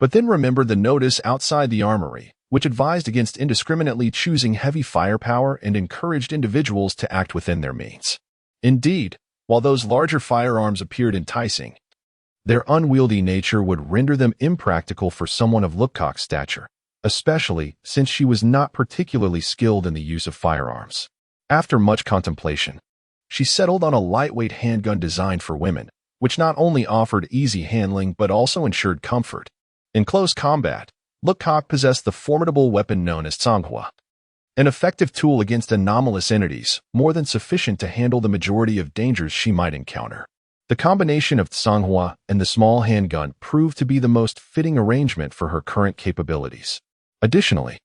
but then remembered the notice outside the armory, which advised against indiscriminately choosing heavy firepower and encouraged individuals to act within their means. Indeed, while those larger firearms appeared enticing, their unwieldy nature would render them impractical for someone of Luokeke's stature, especially since she was not particularly skilled in the use of firearms. After much contemplation, she settled on a lightweight handgun designed for women, which not only offered easy handling but also ensured comfort. In close combat, Luokeke possessed the formidable weapon known as Songhua, an effective tool against anomalous entities, more than sufficient to handle the majority of dangers she might encounter. The combination of Songhua and the small handgun proved to be the most fitting arrangement for her current capabilities. Additionally,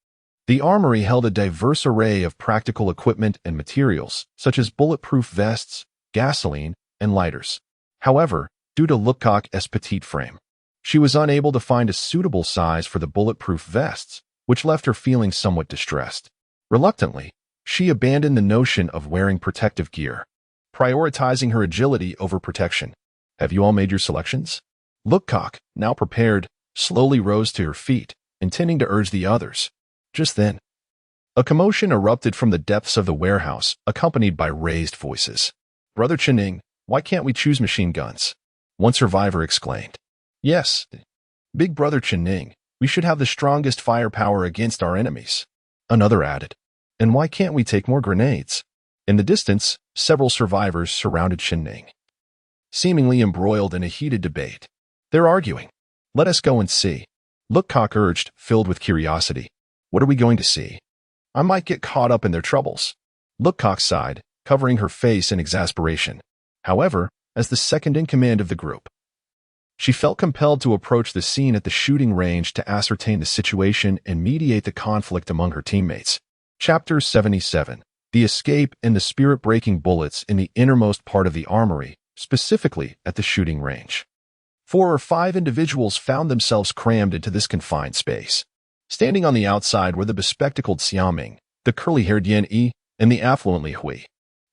the armory held a diverse array of practical equipment and materials, such as bulletproof vests, gasoline, and lighters. However, due to Luokeke's petite frame, she was unable to find a suitable size for the bulletproof vests, which left her feeling somewhat distressed. Reluctantly, she abandoned the notion of wearing protective gear, prioritizing her agility over protection. Have you all made your selections? Luokeke, now prepared, slowly rose to her feet, intending to urge the others. Just then, a commotion erupted from the depths of the warehouse, accompanied by raised voices. Brother Chen, why can't we choose machine guns? One survivor exclaimed. Yes, Big Brother Chen, we should have the strongest firepower against our enemies. Another added. And why can't we take more grenades? In the distance, several survivors surrounded Chen, seemingly embroiled in a heated debate. They're arguing. Let us go and see. Luokeke urged, filled with curiosity. What are we going to see? I might get caught up in their troubles. Luokeke sighed, covering her face in exasperation. However, as the second in command of the group, she felt compelled to approach the scene at the shooting range to ascertain the situation and mediate the conflict among her teammates. Chapter 77. The escape and the spirit-breaking bullets in the innermost part of the armory, specifically at the shooting range. 4 or 5 individuals found themselves crammed into this confined space. Standing on the outside were the bespectacled Xiaoming, the curly-haired Yan Yi, and the affluent Li Hui.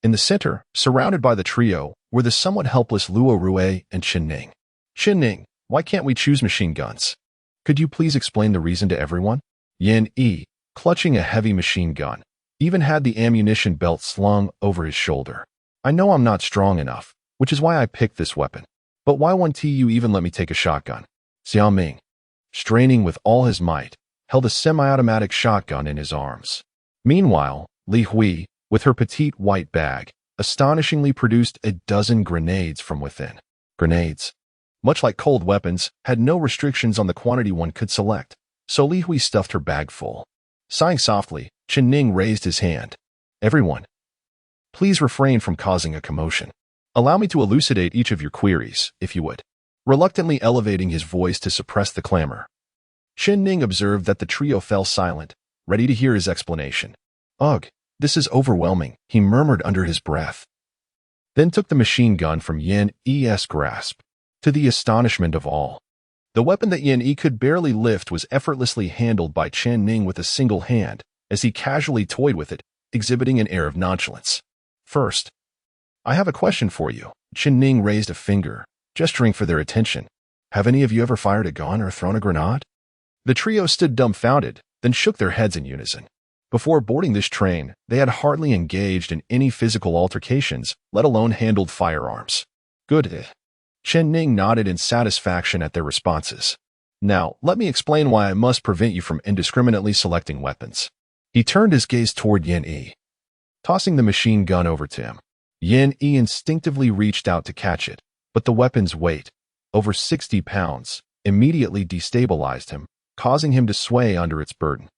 In the center, surrounded by the trio, were the somewhat helpless Luokeke and Chen. Chen, why can't we choose machine guns? Could you please explain the reason to everyone? Yan Yi, clutching a heavy machine gun, even had the ammunition belt slung over his shoulder. I know I'm not strong enough, which is why I picked this weapon. But why won't you even let me take a shotgun? Xiaoming, straining with all his might, held a semi-automatic shotgun in his arms. Meanwhile, Li Hui, with her petite white bag, astonishingly produced a dozen grenades from within. Grenades, much like cold weapons, had no restrictions on the quantity one could select, so Li Hui stuffed her bag full. Sighing softly, Chen Ning raised his hand. "Everyone, please refrain from causing a commotion. Allow me to elucidate each of your queries, if you would." Reluctantly elevating his voice to suppress the clamor, Chen Ning observed that the trio fell silent, ready to hear his explanation. "Ugh, this is overwhelming," he murmured under his breath. Then took the machine gun from Yin E's grasp. To the astonishment of all, the weapon that Yin E could barely lift was effortlessly handled by Chen Ning with a single hand, as he casually toyed with it, exhibiting an air of nonchalance. "First, I have a question for you." Chen Ning raised a finger, gesturing for their attention. "Have any of you ever fired a gun or thrown a grenade?" The trio stood dumbfounded, then shook their heads in unison. Before boarding this train, they had hardly engaged in any physical altercations, let alone handled firearms. "Good." Chen Ning nodded in satisfaction at their responses. "Now, let me explain why I must prevent you from indiscriminately selecting weapons." He turned his gaze toward Yin E, tossing the machine gun over to him. Yin E instinctively reached out to catch it, but the weapon's weight, over 60 pounds, immediately destabilized him, causing him to sway under its burden.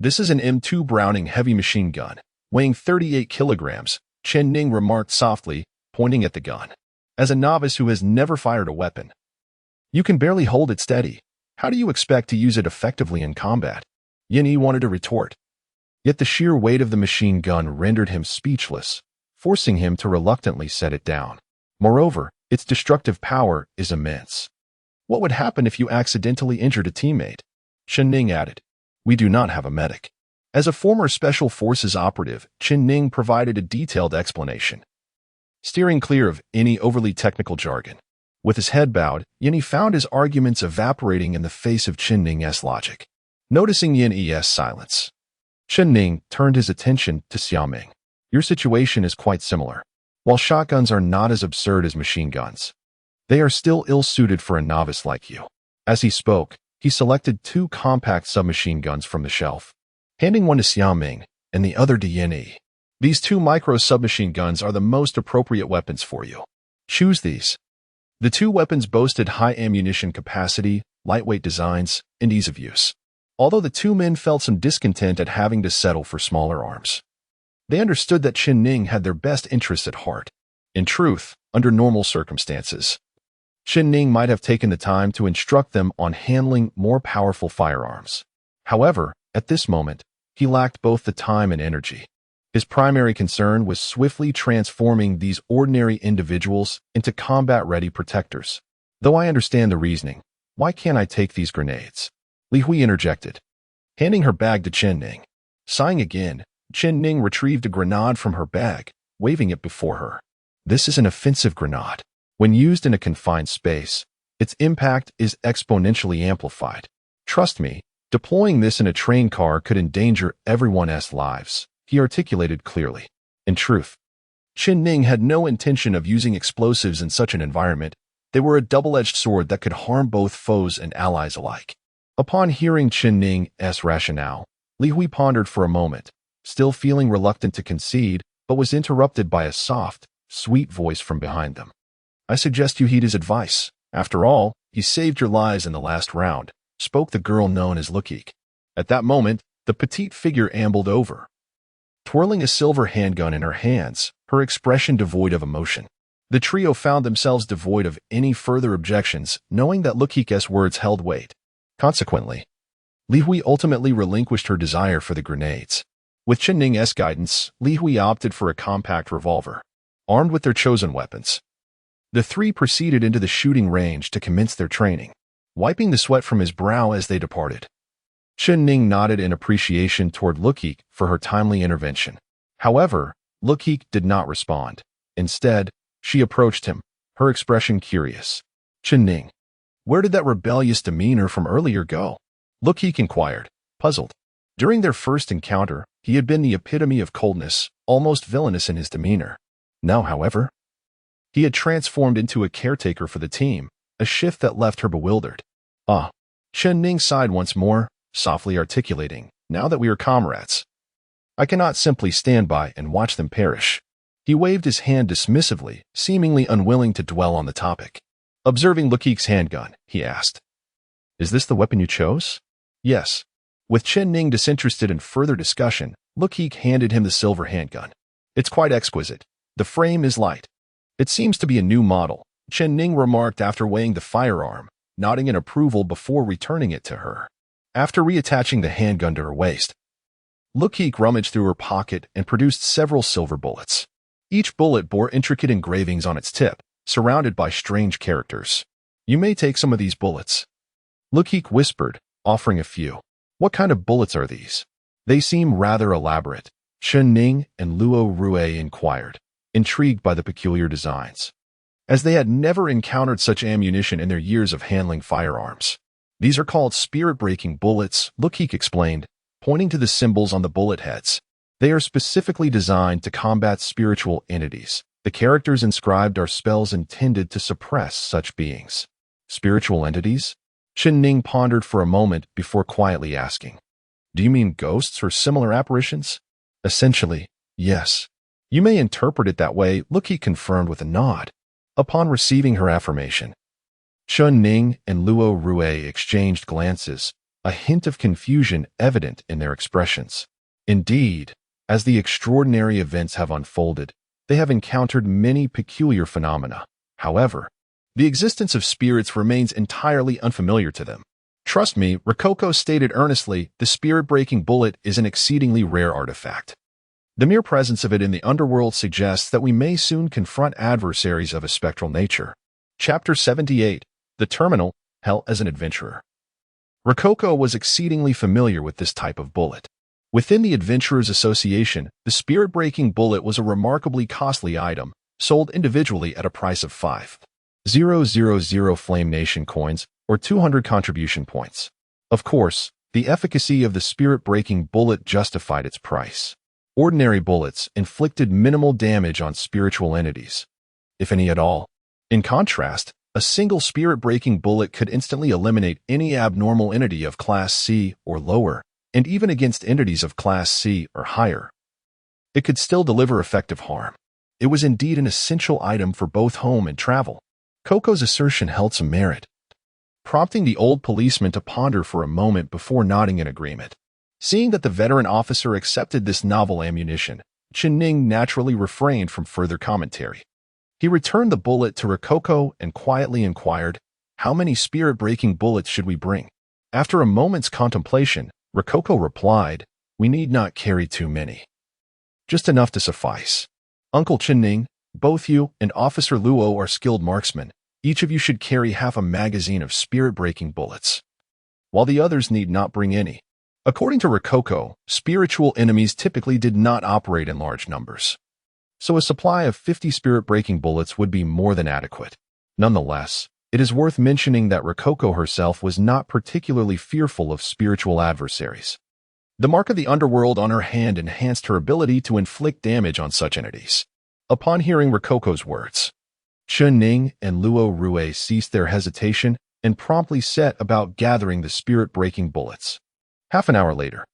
"This is an M2 Browning heavy machine gun, weighing 38 kilograms, Chen Ning remarked softly, pointing at the gun. "As a novice who has never fired a weapon, you can barely hold it steady. How do you expect to use it effectively in combat?" Yin E wanted to retort, yet the sheer weight of the machine gun rendered him speechless, forcing him to reluctantly set it down. Moreover, its destructive power is immense. "What would happen if you accidentally injured a teammate?" Chen Ning added. "We do not have a medic." As a former Special Forces operative, Chen Ning provided a detailed explanation, steering clear of any overly technical jargon. With his head bowed, Yin E found his arguments evaporating in the face of Chen Ning's logic. Noticing Yin E's silence, Chen Ning turned his attention to Xiaoming. "Your situation is quite similar. While shotguns are not as absurd as machine guns, they are still ill-suited for a novice like you." As he spoke, he selected 2 compact submachine guns from the shelf, handing one to Xiaoming and the other to Yin E. "These 2 micro submachine guns are the most appropriate weapons for you. Choose these." The 2 weapons boasted high ammunition capacity, lightweight designs, and ease of use. Although the 2 men felt some discontent at having to settle for smaller arms, they understood that Chen Ning had their best interests at heart. In truth, under normal circumstances, Chen Ning might have taken the time to instruct them on handling more powerful firearms. However, at this moment, he lacked both the time and energy. His primary concern was swiftly transforming these ordinary individuals into combat-ready protectors. "Though I understand the reasoning, why can't I take these grenades?" Li Hui interjected, handing her bag to Chen Ning. Sighing again, Chen Ning retrieved a grenade from her bag, waving it before her. "This is an offensive grenade. When used in a confined space, its impact is exponentially amplified. Trust me, deploying this in a train car could endanger everyone's lives," he articulated clearly. In truth, Chen Ning had no intention of using explosives in such an environment. They were a double-edged sword that could harm both foes and allies alike. Upon hearing Chen Ning's rationale, Li Hui pondered for a moment, still feeling reluctant to concede, but was interrupted by a soft, sweet voice from behind them. "I suggest you heed his advice. After all, he saved your lives in the last round," spoke the girl known as Luokeke. At that moment, the petite figure ambled over, twirling a silver handgun in her hands, her expression devoid of emotion. The trio found themselves devoid of any further objections, knowing that Luokeke's words held weight. Consequently, Li Hui ultimately relinquished her desire for the grenades. With Chen Ning's guidance, Li Hui opted for a compact revolver. Armed with their chosen weapons, the 3 proceeded into the shooting range to commence their training, wiping the sweat from his brow as they departed. Chen Ning nodded in appreciation toward Luokeke for her timely intervention. However, Luokeke did not respond. Instead, she approached him, her expression curious. "Chen Ning, where did that rebellious demeanor from earlier go?" Luokeke inquired, puzzled. During their first encounter, he had been the epitome of coldness, almost villainous in his demeanor. Now, however, he had transformed into a caretaker for the team, a shift that left her bewildered. "Ah." Chen Ning sighed once more, softly articulating, "Now that we are comrades, I cannot simply stand by and watch them perish." He waved his hand dismissively, seemingly unwilling to dwell on the topic. Observing Luokeke's handgun, he asked, "Is this the weapon you chose?" "Yes." With Chen Ning disinterested in further discussion, Luokeke handed him the silver handgun. "It's quite exquisite. The frame is light. It seems to be a new model," Chen Ning remarked after weighing the firearm, nodding in approval before returning it to her. After reattaching the handgun to her waist, Luokeke rummaged through her pocket and produced several silver bullets. Each bullet bore intricate engravings on its tip, surrounded by strange characters. "You may take some of these bullets," Luokeke whispered, offering a few. "What kind of bullets are these?" "They seem rather elaborate," Chen Ning and Luo Rue inquired, intrigued by the peculiar designs, as they had never encountered such ammunition in their years of handling firearms. "These are called spirit-breaking bullets," Luokeke explained, pointing to the symbols on the bullet heads. "They are specifically designed to combat spiritual entities. The characters inscribed are spells intended to suppress such beings." "Spiritual entities?" Chen Ning pondered for a moment before quietly asking, "Do you mean ghosts or similar apparitions?" "Essentially, yes. You may interpret it that way," Luokeke confirmed with a nod. Upon receiving her affirmation, Chen Ning and Luo Rue exchanged glances, a hint of confusion evident in their expressions. Indeed, as the extraordinary events have unfolded, they have encountered many peculiar phenomena. However, the existence of spirits remains entirely unfamiliar to them. "Trust me," Rococo stated earnestly, "the spirit-breaking bullet is an exceedingly rare artifact. The mere presence of it in the underworld suggests that we may soon confront adversaries of a spectral nature." Chapter 78, The Terminal, Hell as an Adventurer. Rococo was exceedingly familiar with this type of bullet. Within the Adventurers Association, the spirit-breaking bullet was a remarkably costly item, sold individually at a price of 5,000 Flame Nation coins, or 200 contribution points. Of course, the efficacy of the spirit-breaking bullet justified its price. Ordinary bullets inflicted minimal damage on spiritual entities, if any at all. In contrast, a single spirit-breaking bullet could instantly eliminate any abnormal entity of Class C or lower, and even against entities of Class C or higher, it could still deliver effective harm. It was indeed an essential item for both home and travel. Coco's assertion held some merit, prompting the old policeman to ponder for a moment before nodding in agreement. Seeing that the veteran officer accepted this novel ammunition, Chen Ning naturally refrained from further commentary. He returned the bullet to Rococo and quietly inquired, "How many spirit-breaking bullets should we bring?" After a moment's contemplation, Rococo replied, "We need not carry too many. Just enough to suffice. Uncle Chen Ning, both you and Officer Luo are skilled marksmen. Each of you should carry half a magazine of spirit-breaking bullets, while the others need not bring any." According to Rococo, spiritual enemies typically did not operate in large numbers, so a supply of 50 spirit-breaking bullets would be more than adequate. Nonetheless, it is worth mentioning that Rococo herself was not particularly fearful of spiritual adversaries. The mark of the underworld on her hand enhanced her ability to inflict damage on such entities. Upon hearing Rococo's words, Chen Ning and Luo Rue ceased their hesitation and promptly set about gathering the spirit-breaking bullets. Half an hour later,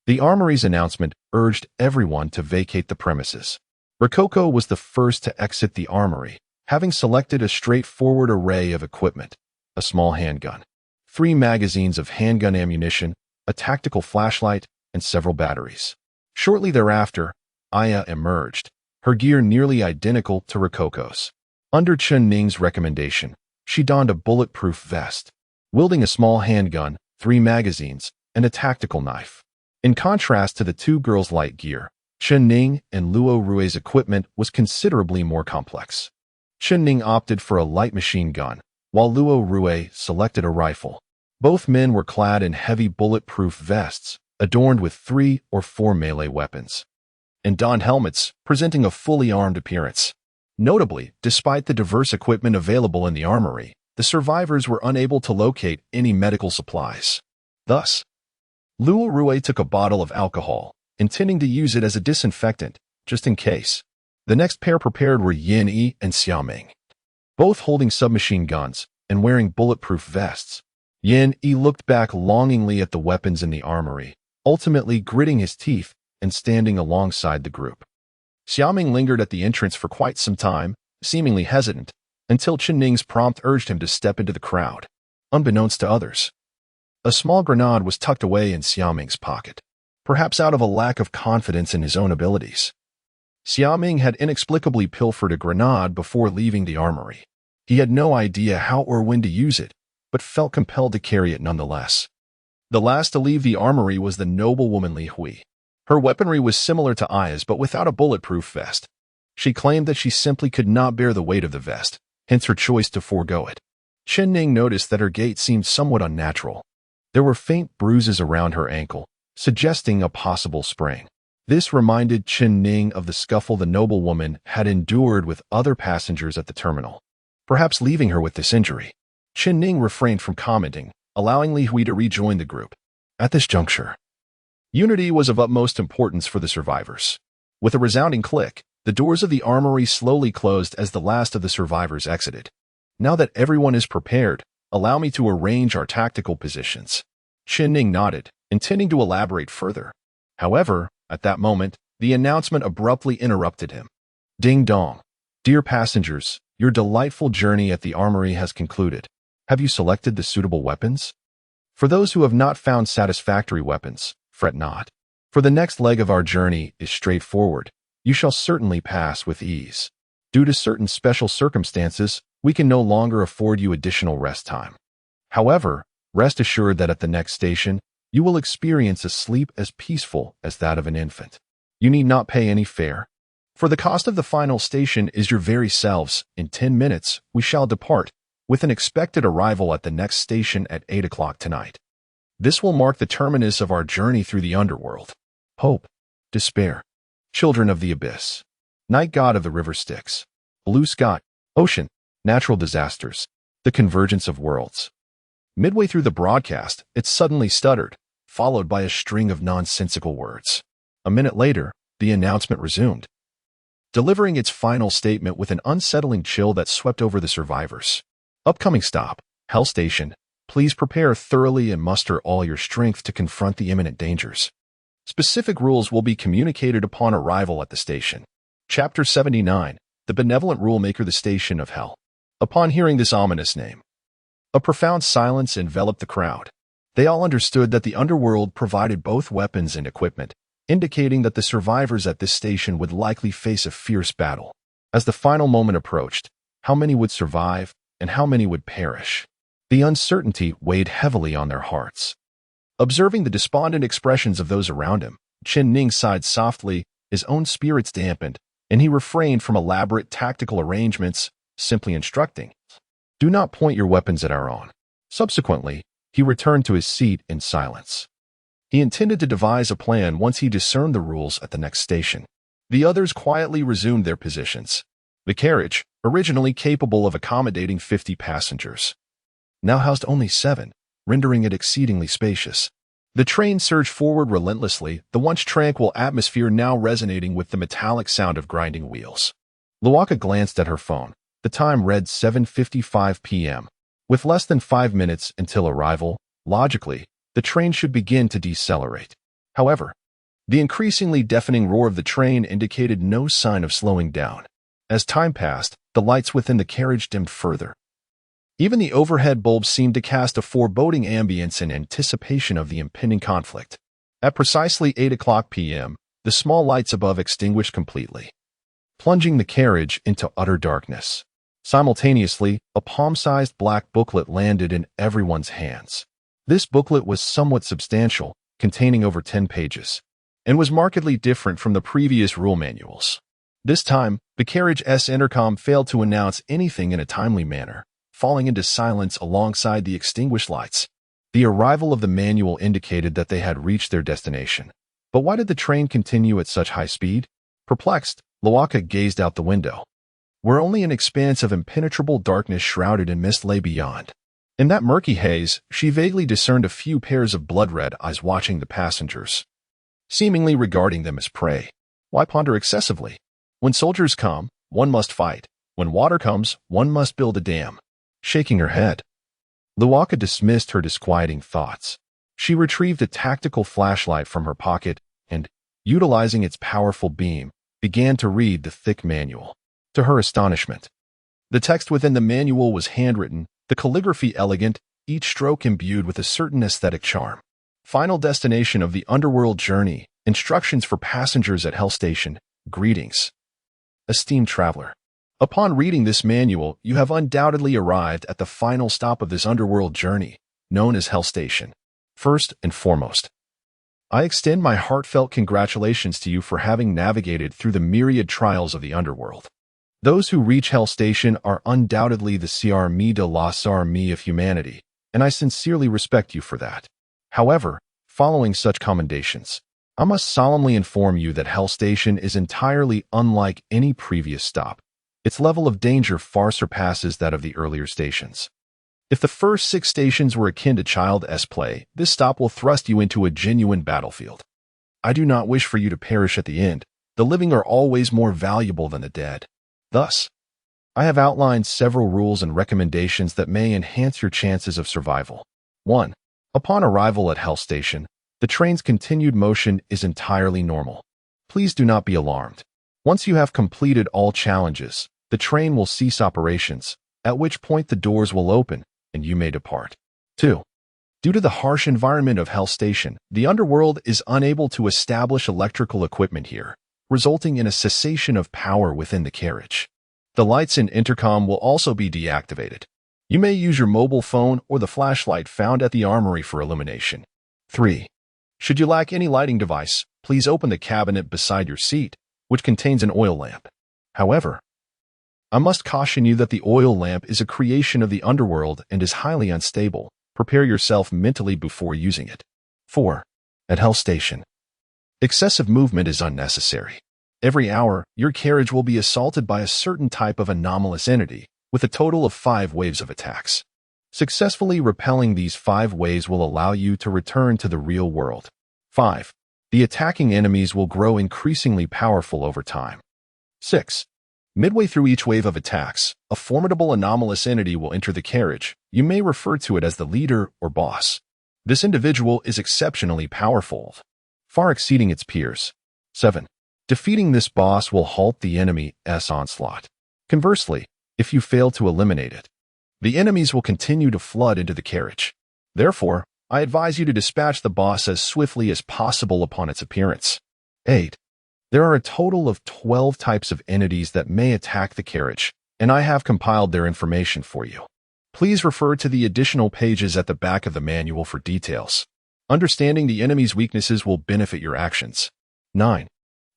the armory's announcement urged everyone to vacate the premises. Rococo was the first to exit the armory, having selected a straightforward array of equipment: a small handgun, 3 magazines of handgun ammunition, a tactical flashlight, and several batteries. Shortly thereafter, Aya emerged, her gear nearly identical to Rococo's. Under Chen Ning's recommendation, she donned a bulletproof vest, wielding a small handgun, 3 magazines, and a tactical knife. In contrast to the two girls' light gear, Chen Ning and Luo Rue's equipment was considerably more complex. Chen Ning opted for a light machine gun, while Luo Rue selected a rifle. Both men were clad in heavy bulletproof vests, adorned with 3 or 4 melee weapons, and donned helmets, presenting a fully armed appearance. Notably, despite the diverse equipment available in the armory, the survivors were unable to locate any medical supplies. Thus, Luo Rue took a bottle of alcohol, intending to use it as a disinfectant, just in case. The next pair prepared were Yin Yi and Xiaoming, both holding submachine guns and wearing bulletproof vests. Yin-Yi looked back longingly at the weapons in the armory, ultimately gritting his teeth and standing alongside the group. Xiaoming lingered at the entrance for quite some time, seemingly hesitant, until Qinning's prompt urged him to step into the crowd. Unbeknownst to others, a small grenade was tucked away in Xiaoming's pocket, perhaps out of a lack of confidence in his own abilities. Xiaoming had inexplicably pilfered a grenade before leaving the armory. He had no idea how or when to use it, but felt compelled to carry it nonetheless. The last to leave the armory was the noblewoman Li Hui. Her weaponry was similar to Aya's but without a bulletproof vest. She claimed that she simply could not bear the weight of the vest, hence her choice to forego it. Qinning noticed that her gait seemed somewhat unnatural. There were faint bruises around her ankle, suggesting a possible sprain. This reminded Qinning of the scuffle the noblewoman had endured with other passengers at the terminal, perhaps leaving her with this injury. Qinning refrained from commenting, allowing Li Hui to rejoin the group. At this juncture, unity was of utmost importance for the survivors. With a resounding click, the doors of the armory slowly closed as the last of the survivors exited. Now that everyone is prepared, allow me to arrange our tactical positions. Qinning nodded, intending to elaborate further. However, at that moment, the announcement abruptly interrupted him. Ding dong. Dear passengers, your delightful journey at the armory has concluded. Have you selected the suitable weapons? For those who have not found satisfactory weapons, fret not. For the next leg of our journey is straightforward. You shall certainly pass with ease. Due to certain special circumstances, we can no longer afford you additional rest time. However, rest assured that at the next station, you will experience a sleep as peaceful as that of an infant. You need not pay any fare. For the cost of the final station is your very selves. In 10 minutes, we shall depart, with an expected arrival at the next station at 8 o'clock tonight. This will mark the terminus of our journey through the underworld. Hope, despair, children of the abyss, night god of the river Styx, blue sky, ocean, natural disasters, the convergence of worlds. Midway through the broadcast, it suddenly stuttered, followed by a string of nonsensical words. A minute later, the announcement resumed, delivering its final statement with an unsettling chill that swept over the survivors. Upcoming stop, Hell Station. Please prepare thoroughly and muster all your strength to confront the imminent dangers. Specific rules will be communicated upon arrival at the station. Chapter 79, The Benevolent Rulemaker, the Station of Hell. Upon hearing this ominous name, a profound silence enveloped the crowd. They all understood that the underworld provided both weapons and equipment, indicating that the survivors at this station would likely face a fierce battle. As the final moment approached, how many would survive and how many would perish? The uncertainty weighed heavily on their hearts. Observing the despondent expressions of those around him, Qinning sighed softly, his own spirits dampened, and he refrained from elaborate tactical arrangements, simply instructing, do not point your weapons at our own. Subsequently, he returned to his seat in silence. He intended to devise a plan once he discerned the rules at the next station. The others quietly resumed their positions. The carriage, originally capable of accommodating 50 passengers, now housed only 7, rendering it exceedingly spacious. The train surged forward relentlessly, the once tranquil atmosphere now resonating with the metallic sound of grinding wheels. Luokeke glanced at her phone. The time read 7:55 p.m. With less than 5 minutes until arrival, logically, the train should begin to decelerate. However, the increasingly deafening roar of the train indicated no sign of slowing down. As time passed, the lights within the carriage dimmed further. Even the overhead bulbs seemed to cast a foreboding ambience in anticipation of the impending conflict. At precisely 8 o'clock p.m., the small lights above extinguished completely, plunging the carriage into utter darkness. Simultaneously, a palm-sized black booklet landed in everyone's hands. This booklet was somewhat substantial, containing over 10 pages, and was markedly different from the previous rule manuals. This time, the carriage's intercom failed to announce anything in a timely manner, falling into silence alongside the extinguished lights. The arrival of the manual indicated that they had reached their destination. But why did the train continue at such high speed? Perplexed, Luokeke gazed out the window, where only an expanse of impenetrable darkness shrouded in mist lay beyond. In that murky haze, she vaguely discerned a few pairs of blood-red eyes watching the passengers, seemingly regarding them as prey. Why ponder excessively? When soldiers come, one must fight. When water comes, one must build a dam. Shaking her head, Luokeke dismissed her disquieting thoughts. She retrieved a tactical flashlight from her pocket and, utilizing its powerful beam, began to read the thick manual. To her astonishment, the text within the manual was handwritten, the calligraphy elegant, each stroke imbued with a certain aesthetic charm. Final destination of the underworld journey, instructions for passengers at Hell Station, greetings. Esteemed traveler, upon reading this manual, you have undoubtedly arrived at the final stop of this underworld journey, known as Hell Station. First and foremost, I extend my heartfelt congratulations to you for having navigated through the myriad trials of the underworld. Those who reach Hell Station are undoubtedly the Armée de la Armée of humanity, and I sincerely respect you for that. However, following such commendations, I must solemnly inform you that Hell Station is entirely unlike any previous stop. Its level of danger far surpasses that of the earlier stations. If the first 6 stations were akin to child's play, this stop will thrust you into a genuine battlefield. I do not wish for you to perish at the end. The living are always more valuable than the dead. Thus, I have outlined several rules and recommendations that may enhance your chances of survival. 1. Upon arrival at Hell Station, the train's continued motion is entirely normal. Please do not be alarmed. Once you have completed all challenges, the train will cease operations, at which point the doors will open and you may depart. 2. Due to the harsh environment of Hell Station, the underworld is unable to establish electrical equipment here, resulting in a cessation of power within the carriage. The lights and intercom will also be deactivated. You may use your mobile phone or the flashlight found at the armory for illumination. 3. Should you lack any lighting device, please open the cabinet beside your seat, which contains an oil lamp. However, I must caution you that the oil lamp is a creation of the underworld and is highly unstable. Prepare yourself mentally before using it. 4. At Hell Station, excessive movement is unnecessary. Every hour, your carriage will be assaulted by a certain type of anomalous entity, with a total of 5 waves of attacks. Successfully repelling these 5 waves will allow you to return to the real world. 5. The attacking enemies will grow increasingly powerful over time. 6. Midway through each wave of attacks, a formidable anomalous entity will enter the carriage. You may refer to it as the leader or boss. This individual is exceptionally powerful, far exceeding its peers. 7. Defeating this boss will halt the enemy's onslaught. Conversely, if you fail to eliminate it, the enemies will continue to flood into the carriage. Therefore, I advise you to dispatch the boss as swiftly as possible upon its appearance. 8. There are a total of 12 types of entities that may attack the carriage, and I have compiled their information for you. Please refer to the additional pages at the back of the manual for details. Understanding the enemy's weaknesses will benefit your actions. 9.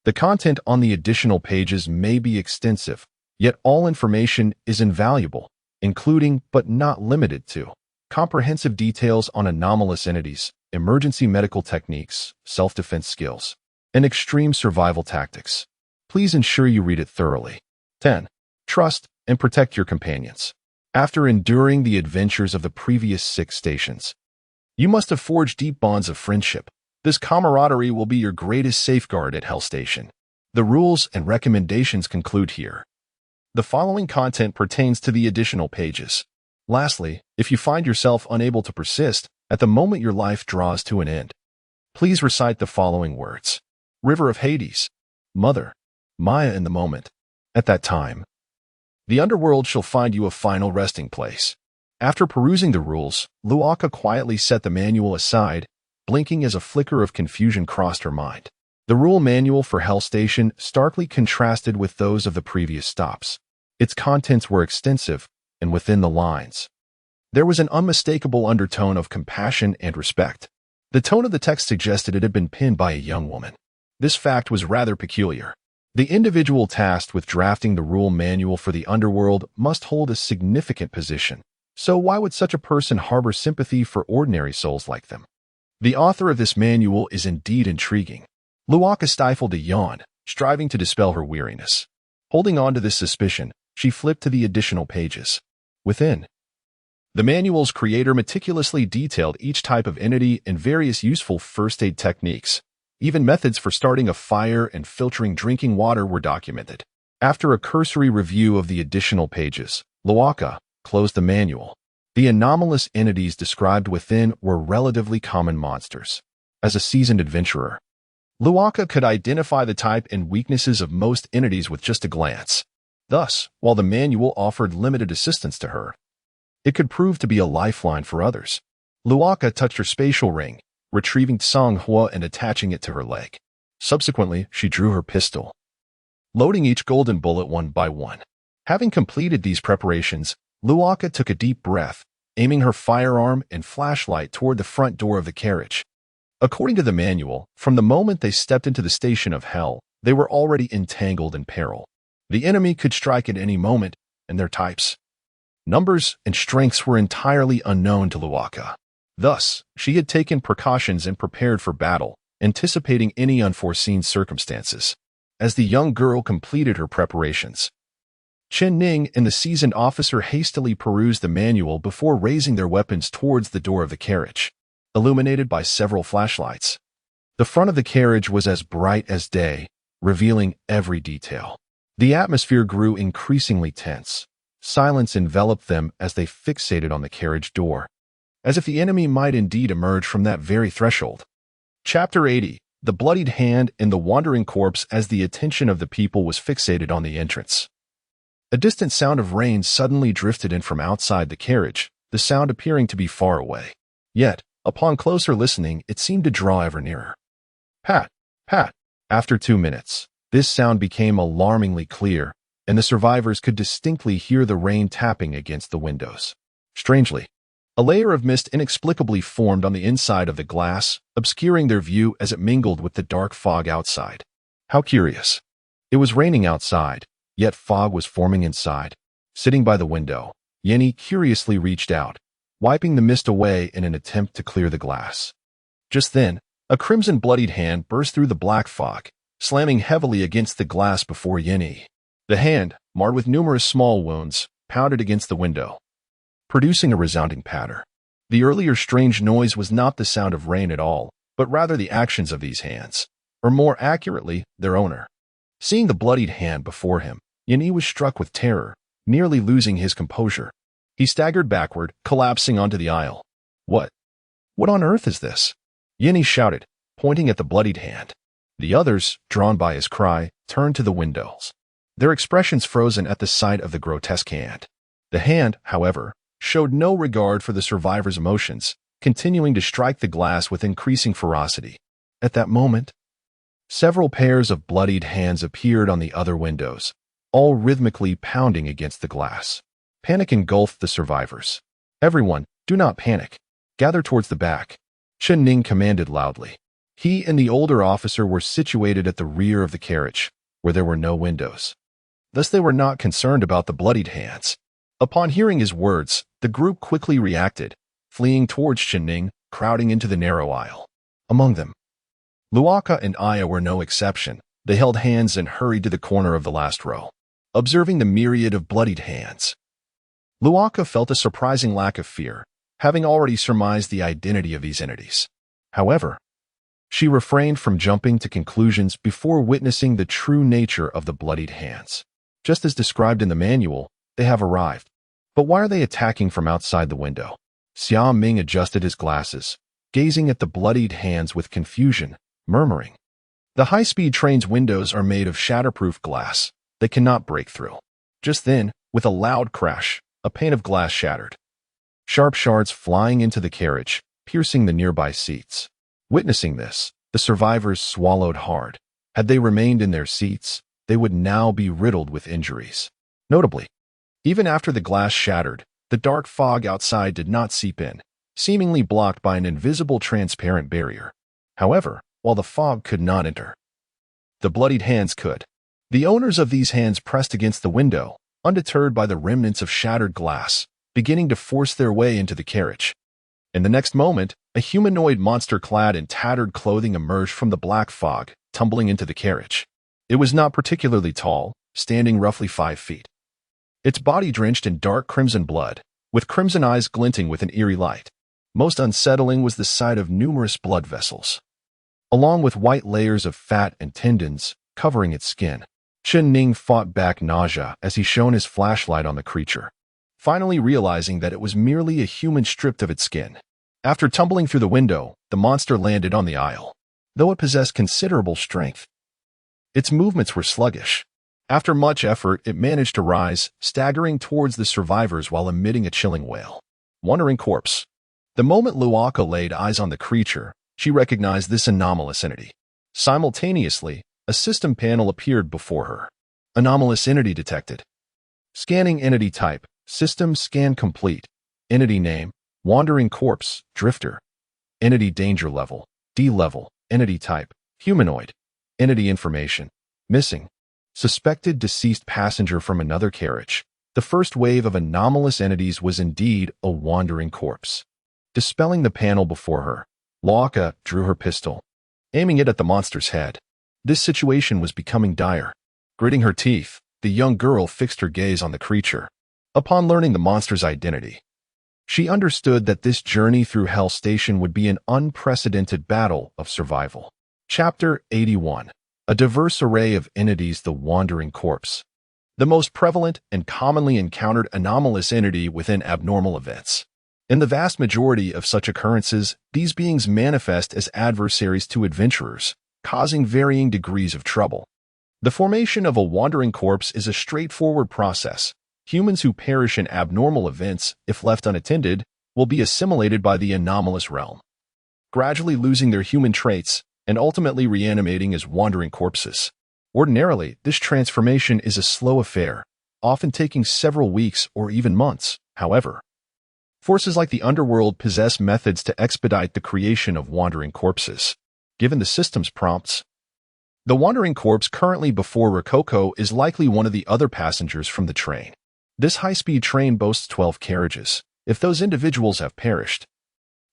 The content on the additional pages may be extensive, yet all information is invaluable, including, but not limited to, comprehensive details on anomalous entities, emergency medical techniques, self-defense skills, and extreme survival tactics. Please ensure you read it thoroughly. 10. Trust and protect your companions. After enduring the adventures of the previous 6 stations, you must have forged deep bonds of friendship. This camaraderie will be your greatest safeguard at Hell Station. The rules and recommendations conclude here. The following content pertains to the additional pages. Lastly, if you find yourself unable to persist at the moment your life draws to an end, please recite the following words. River of Hades, Mother, Maya in the moment. At that time, the underworld shall find you a final resting place. After perusing the rules, Luokeke quietly set the manual aside, blinking as a flicker of confusion crossed her mind. The rule manual for Hell Station starkly contrasted with those of the previous stops. Its contents were extensive, and within the lines, there was an unmistakable undertone of compassion and respect. The tone of the text suggested it had been penned by a young woman. This fact was rather peculiar. The individual tasked with drafting the rule manual for the underworld must hold a significant position. So why would such a person harbor sympathy for ordinary souls like them? The author of this manual is indeed intriguing. Luokeke stifled a yawn, striving to dispel her weariness. Holding on to this suspicion, she flipped to the additional pages. Within, the manual's creator meticulously detailed each type of entity and various useful first aid techniques. Even methods for starting a fire and filtering drinking water were documented. After a cursory review of the additional pages, Luokeke closed the manual. The anomalous entities described within were relatively common monsters. As a seasoned adventurer, Luokeke could identify the type and weaknesses of most entities with just a glance. Thus, while the manual offered limited assistance to her, it could prove to be a lifeline for others. Luokeke touched her spatial ring, retrieving Songhua and attaching it to her leg. Subsequently, she drew her pistol, loading each golden bullet one by one. Having completed these preparations, Luokeke took a deep breath, aiming her firearm and flashlight toward the front door of the carriage. According to the manual, from the moment they stepped into the station of hell, they were already entangled in peril. The enemy could strike at any moment, and their types, numbers, and strengths were entirely unknown to Luokeke. Thus, she had taken precautions and prepared for battle, anticipating any unforeseen circumstances. As the young girl completed her preparations, Chen Ning and the seasoned officer hastily perused the manual before raising their weapons towards the door of the carriage, illuminated by several flashlights. The front of the carriage was as bright as day, revealing every detail. The atmosphere grew increasingly tense. Silence enveloped them as they fixated on the carriage door, as if the enemy might indeed emerge from that very threshold. Chapter 80. The Bloodied Hand and the Wandering Corpse. As the attention of the people was fixated on the entrance, a distant sound of rain suddenly drifted in from outside the carriage, the sound appearing to be far away. Yet, upon closer listening, it seemed to draw ever nearer. Pat, pat. After 2 minutes, this sound became alarmingly clear, and the survivors could distinctly hear the rain tapping against the windows. Strangely, a layer of mist inexplicably formed on the inside of the glass, obscuring their view as it mingled with the dark fog outside. How curious. It was raining outside, yet fog was forming inside. Sitting by the window, Yenny curiously reached out, wiping the mist away in an attempt to clear the glass. Just then, a crimson bloodied hand burst through the black fog, slamming heavily against the glass before Yenny. The hand, marred with numerous small wounds, pounded against the window, producing a resounding patter. The earlier strange noise was not the sound of rain at all, but rather the actions of these hands, or more accurately, their owner. Seeing the bloodied hand before him, Yenny was struck with terror, nearly losing his composure. He staggered backward, collapsing onto the aisle. What on earth is this? Yenny shouted, pointing at the bloodied hand. The others, drawn by his cry, turned to the windows, their expressions frozen at the sight of the grotesque hand. The hand, however, showed no regard for the survivors' emotions, continuing to strike the glass with increasing ferocity. At that moment, several pairs of bloodied hands appeared on the other windows, all rhythmically pounding against the glass. Panic engulfed the survivors. Everyone, do not panic. Gather towards the back, Chen Ning commanded loudly. He and the older officer were situated at the rear of the carriage, where there were no windows. Thus they were not concerned about the bloodied hands. Upon hearing his words, the group quickly reacted, fleeing towards Chen Ning, crowding into the narrow aisle. Among them, Luokeke and Aya were no exception. They held hands and hurried to the corner of the last row. Observing the myriad of bloodied hands, Luokeke felt a surprising lack of fear, having already surmised the identity of these entities. However, she refrained from jumping to conclusions before witnessing the true nature of the bloodied hands. Just as described in the manual, they have arrived. But why are they attacking from outside the window? Xia Ming adjusted his glasses, gazing at the bloodied hands with confusion, murmuring, "The high-speed train's windows are made of shatterproof glass. They cannot break through." Just then, with a loud crash, a pane of glass shattered, sharp shards flying into the carriage, piercing the nearby seats. Witnessing this, the survivors swallowed hard. Had they remained in their seats, they would now be riddled with injuries. Notably, even after the glass shattered, the dark fog outside did not seep in, seemingly blocked by an invisible transparent barrier. However, while the fog could not enter, the bloodied hands could. The owners of these hands pressed against the window, undeterred by the remnants of shattered glass, beginning to force their way into the carriage. In the next moment, a humanoid monster clad in tattered clothing emerged from the black fog, tumbling into the carriage. It was not particularly tall, standing roughly 5 feet. Its body drenched in dark crimson blood, with crimson eyes glinting with an eerie light. Most unsettling was the sight of numerous blood vessels, along with white layers of fat and tendons covering its skin. Chen Ning fought back nausea as he shone his flashlight on the creature. finally realizing that it was merely a human stripped of its skin. After tumbling through the window, the monster landed on the aisle. Though it possessed considerable strength, its movements were sluggish. After much effort, it managed to rise, staggering towards the survivors while emitting a chilling wail. Wandering corpse. The moment Luokeke laid eyes on the creature, she recognized this anomalous entity. Simultaneously, a system panel appeared before her. Anomalous entity detected. Scanning entity type. System scan complete. Entity name. Wandering corpse. Drifter. Entity danger level. D level. Entity type. Humanoid. Entity information. Missing. Suspected deceased passenger from another carriage. The first wave of anomalous entities was indeed a wandering corpse. Dispelling the panel before her, Luokeke drew her pistol, aiming it at the monster's head. This situation was becoming dire. Gritting her teeth, the young girl fixed her gaze on the creature. Upon learning the monster's identity, she understood that this journey through Hell Station would be an unprecedented battle of survival. Chapter 81. A diverse array of entities. The wandering corpse. The most prevalent and commonly encountered anomalous entity within abnormal events. In the vast majority of such occurrences, these beings manifest as adversaries to adventurers, causing varying degrees of trouble. The formation of a wandering corpse is a straightforward process. Humans who perish in abnormal events, if left unattended, will be assimilated by the anomalous realm, gradually losing their human traits and ultimately reanimating as wandering corpses. Ordinarily, this transformation is a slow affair, often taking several weeks or even months. However, forces like the underworld possess methods to expedite the creation of wandering corpses. Given the system's prompts, the wandering corpse currently before Rococo is likely one of the other passengers from the train. This high-speed train boasts 12 carriages. If those individuals have perished,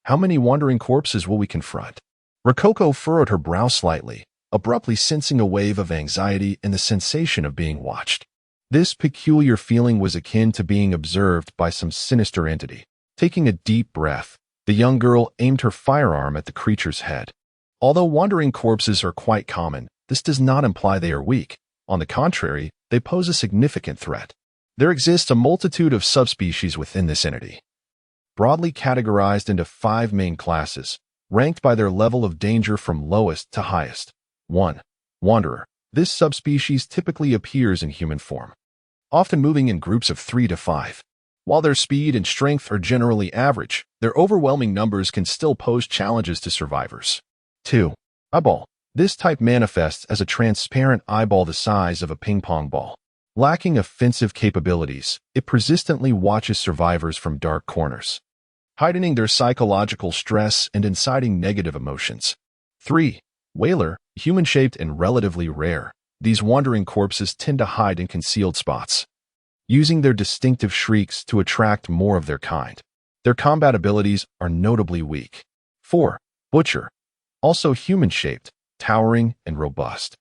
how many wandering corpses will we confront? Rococo furrowed her brow slightly, abruptly sensing a wave of anxiety and the sensation of being watched. This peculiar feeling was akin to being observed by some sinister entity. Taking a deep breath, the young girl aimed her firearm at the creature's head. Although wandering corpses are quite common, this does not imply they are weak. On the contrary, they pose a significant threat. There exists a multitude of subspecies within this entity, broadly categorized into 5 main classes, ranked by their level of danger from lowest to highest. 1. Wanderer. This subspecies typically appears in human form, often moving in groups of 3 to 5. While their speed and strength are generally average, their overwhelming numbers can still pose challenges to survivors. 2. Eyeball. This type manifests as a transparent eyeball the size of a ping-pong ball. Lacking offensive capabilities, it persistently watches survivors from dark corners, heightening their psychological stress and inciting negative emotions. 3. Wailer. Human-shaped and relatively rare, these wandering corpses tend to hide in concealed spots, using their distinctive shrieks to attract more of their kind. Their combat abilities are notably weak. 4. Butcher. Also human-shaped, towering, and robust,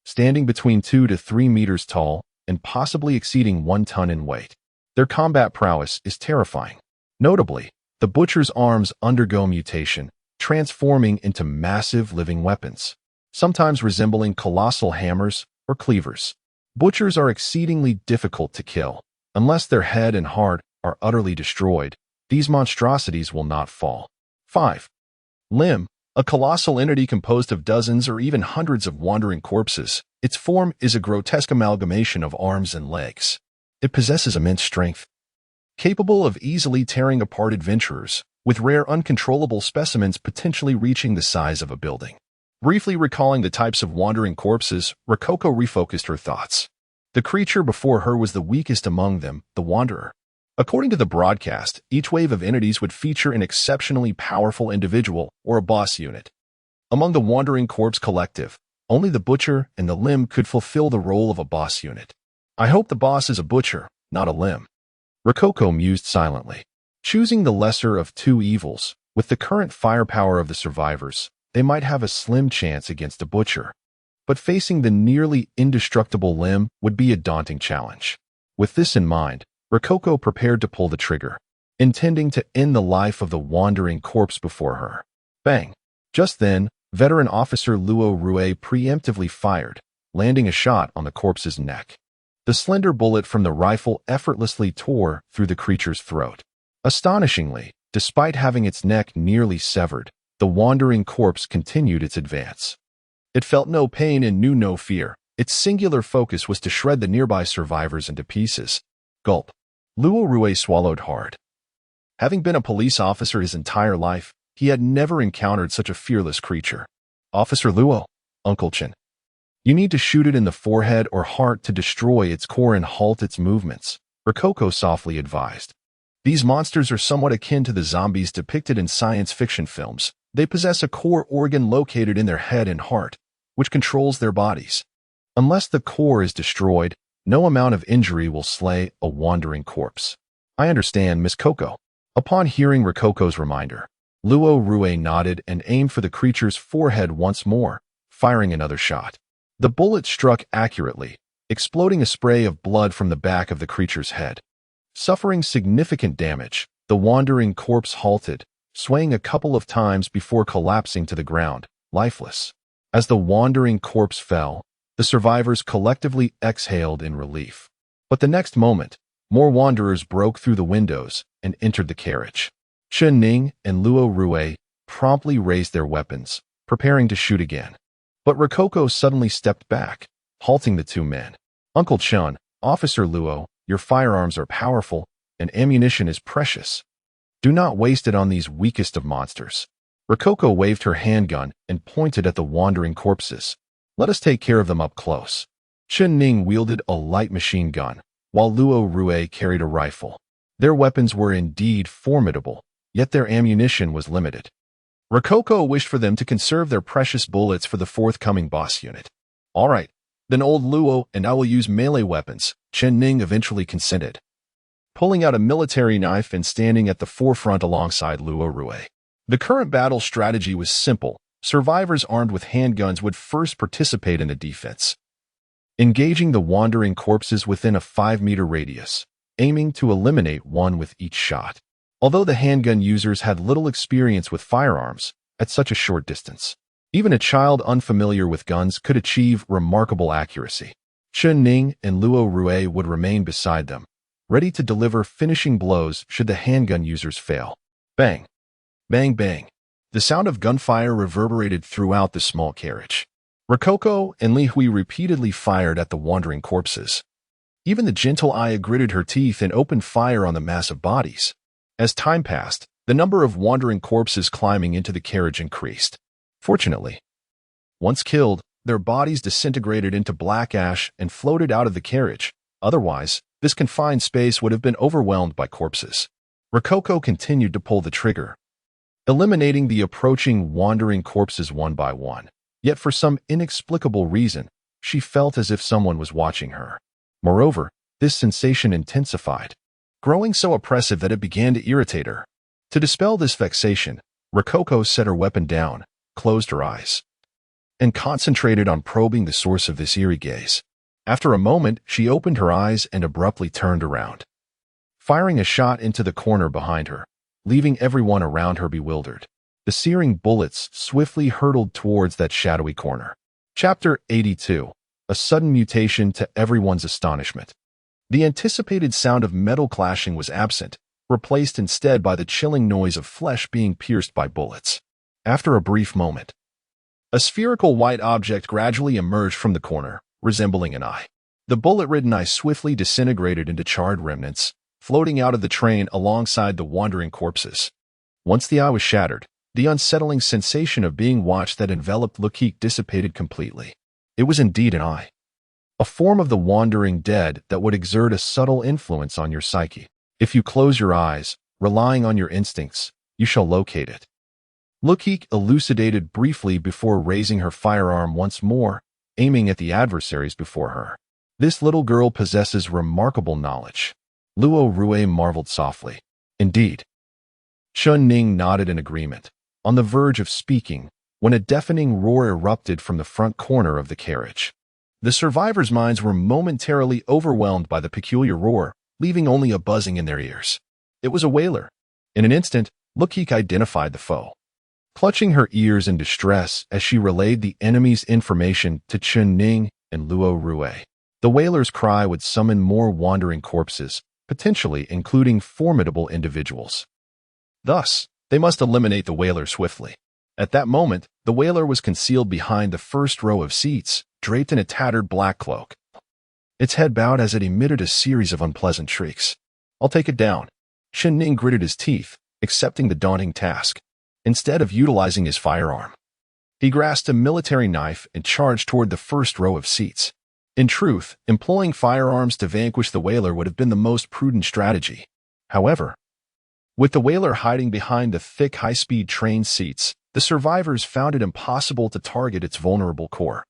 standing between 2 to 3 meters tall and possibly exceeding 1 ton in weight. Their combat prowess is terrifying. Notably, the butcher's arms undergo mutation, transforming into massive living weapons, sometimes resembling colossal hammers or cleavers. Butchers are exceedingly difficult to kill. Unless their head and heart are utterly destroyed, these monstrosities will not fall. 5. Limb. A colossal entity composed of dozens or even hundreds of wandering corpses. Its form is a grotesque amalgamation of arms and legs. It possesses immense strength, capable of easily tearing apart adventurers, with rare uncontrollable specimens potentially reaching the size of a building. Briefly recalling the types of wandering corpses, Rococo refocused her thoughts. The creature before her was the weakest among them, the Wanderer. According to the broadcast, each wave of entities would feature an exceptionally powerful individual or a boss unit. Among the Wandering Corpse Collective, only the Butcher and the Limb could fulfill the role of a boss unit. I hope the boss is a butcher, not a limb. Rococo mused silently. Choosing the lesser of 2 evils, with the current firepower of the survivors, they might have a slim chance against a butcher. But facing the nearly indestructible Limb would be a daunting challenge. With this in mind, Rococo prepared to pull the trigger, intending to end the life of the wandering corpse before her. Bang! Just then, veteran officer Luokeke preemptively fired, landing a shot on the corpse's neck. The slender bullet from the rifle effortlessly tore through the creature's throat. Astonishingly, despite having its neck nearly severed, the wandering corpse continued its advance. It felt no pain and knew no fear. Its singular focus was to shred the nearby survivors into pieces. Gulp. Luo swallowed hard. Having been a police officer his entire life, he had never encountered such a fearless creature. Officer Luo, Uncle Chen. You need to shoot it in the forehead or heart to destroy its core and halt its movements, Rococo softly advised. These monsters are somewhat akin to the zombies depicted in science fiction films. They possess a core organ located in their head and heart, which controls their bodies. Unless the core is destroyed, no amount of injury will slay a wandering corpse. I understand, Miss Coco. Upon hearing Rococo's reminder, Luo nodded and aimed for the creature's forehead once more, firing another shot. The bullet struck accurately, exploding a spray of blood from the back of the creature's head. Suffering significant damage, the wandering corpse halted, swaying a couple of times before collapsing to the ground, lifeless. As the wandering corpse fell, the survivors collectively exhaled in relief. But the next moment, more wanderers broke through the windows and entered the carriage. Chen Ning and Luo promptly raised their weapons, preparing to shoot again. But Rococo suddenly stepped back, halting the two men. Uncle Chen, Officer Luo, your firearms are powerful, and ammunition is precious. Do not waste it on these weakest of monsters. Rococo waved her handgun and pointed at the wandering corpses. Let us take care of them up close. Chen Ning wielded a light machine gun, while Luo carried a rifle. Their weapons were indeed formidable, yet their ammunition was limited. Rococo wished for them to conserve their precious bullets for the forthcoming boss unit. All right, then old Luo and I will use melee weapons, Chen Ning eventually consented, pulling out a military knife and standing at the forefront alongside Luo. The current battle strategy was simple. Survivors armed with handguns would first participate in the defense, engaging the wandering corpses within a 5-meter radius, aiming to eliminate one with each shot. Although the handgun users had little experience with firearms at such a short distance, even a child unfamiliar with guns could achieve remarkable accuracy. Chen Ning and Luo would remain beside them, ready to deliver finishing blows should the handgun users fail. Bang! Bang bang! The sound of gunfire reverberated throughout the small carriage. Rococo and Li Hui repeatedly fired at the wandering corpses. Even the gentle Aya gritted her teeth and opened fire on the massive bodies. As time passed, the number of wandering corpses climbing into the carriage increased. Fortunately, once killed, their bodies disintegrated into black ash and floated out of the carriage. Otherwise, this confined space would have been overwhelmed by corpses. Rococo continued to pull the trigger, eliminating the approaching wandering corpses one by one. Yet for some inexplicable reason, she felt as if someone was watching her. Moreover, this sensation intensified, growing so oppressive that it began to irritate her. To dispel this vexation, Rococo set her weapon down, closed her eyes, and concentrated on probing the source of this eerie gaze. After a moment, she opened her eyes and abruptly turned around, firing a shot into the corner behind her, leaving everyone around her bewildered. The searing bullets swiftly hurtled towards that shadowy corner. Chapter 82. A sudden mutation to everyone's astonishment. The anticipated sound of metal clashing was absent, replaced instead by the chilling noise of flesh being pierced by bullets. After a brief moment, a spherical white object gradually emerged from the corner, resembling an eye. The bullet-ridden eye swiftly disintegrated into charred remnants, floating out of the train alongside the wandering corpses. Once the eye was shattered, the unsettling sensation of being watched that enveloped Luokeke dissipated completely. It was indeed an eye, a form of the wandering dead that would exert a subtle influence on your psyche. If you close your eyes, relying on your instincts, you shall locate it. Luokeke elucidated briefly before raising her firearm once more, aiming at the adversaries before her. This little girl possesses remarkable knowledge. Luo marveled softly. Indeed. Chen Ning nodded in agreement, on the verge of speaking, when a deafening roar erupted from the front corner of the carriage. The survivors' minds were momentarily overwhelmed by the peculiar roar, leaving only a buzzing in their ears. It was a wailer. In an instant, Luokeke identified the foe, clutching her ears in distress as she relayed the enemy's information to Chen Ning and Luo. The wailer's cry would summon more wandering corpses, potentially including formidable individuals. Thus, they must eliminate the wailer swiftly. At that moment, the wailer was concealed behind the first row of seats, draped in a tattered black cloak. Its head bowed as it emitted a series of unpleasant shrieks. "I'll take it down." Chen Ning gritted his teeth, accepting the daunting task. Instead of utilizing his firearm, he grasped a military knife and charged toward the first row of seats. In truth, employing firearms to vanquish the wailer would have been the most prudent strategy. However, with the wailer hiding behind the thick, high-speed train seats, the survivors found it impossible to target its vulnerable core.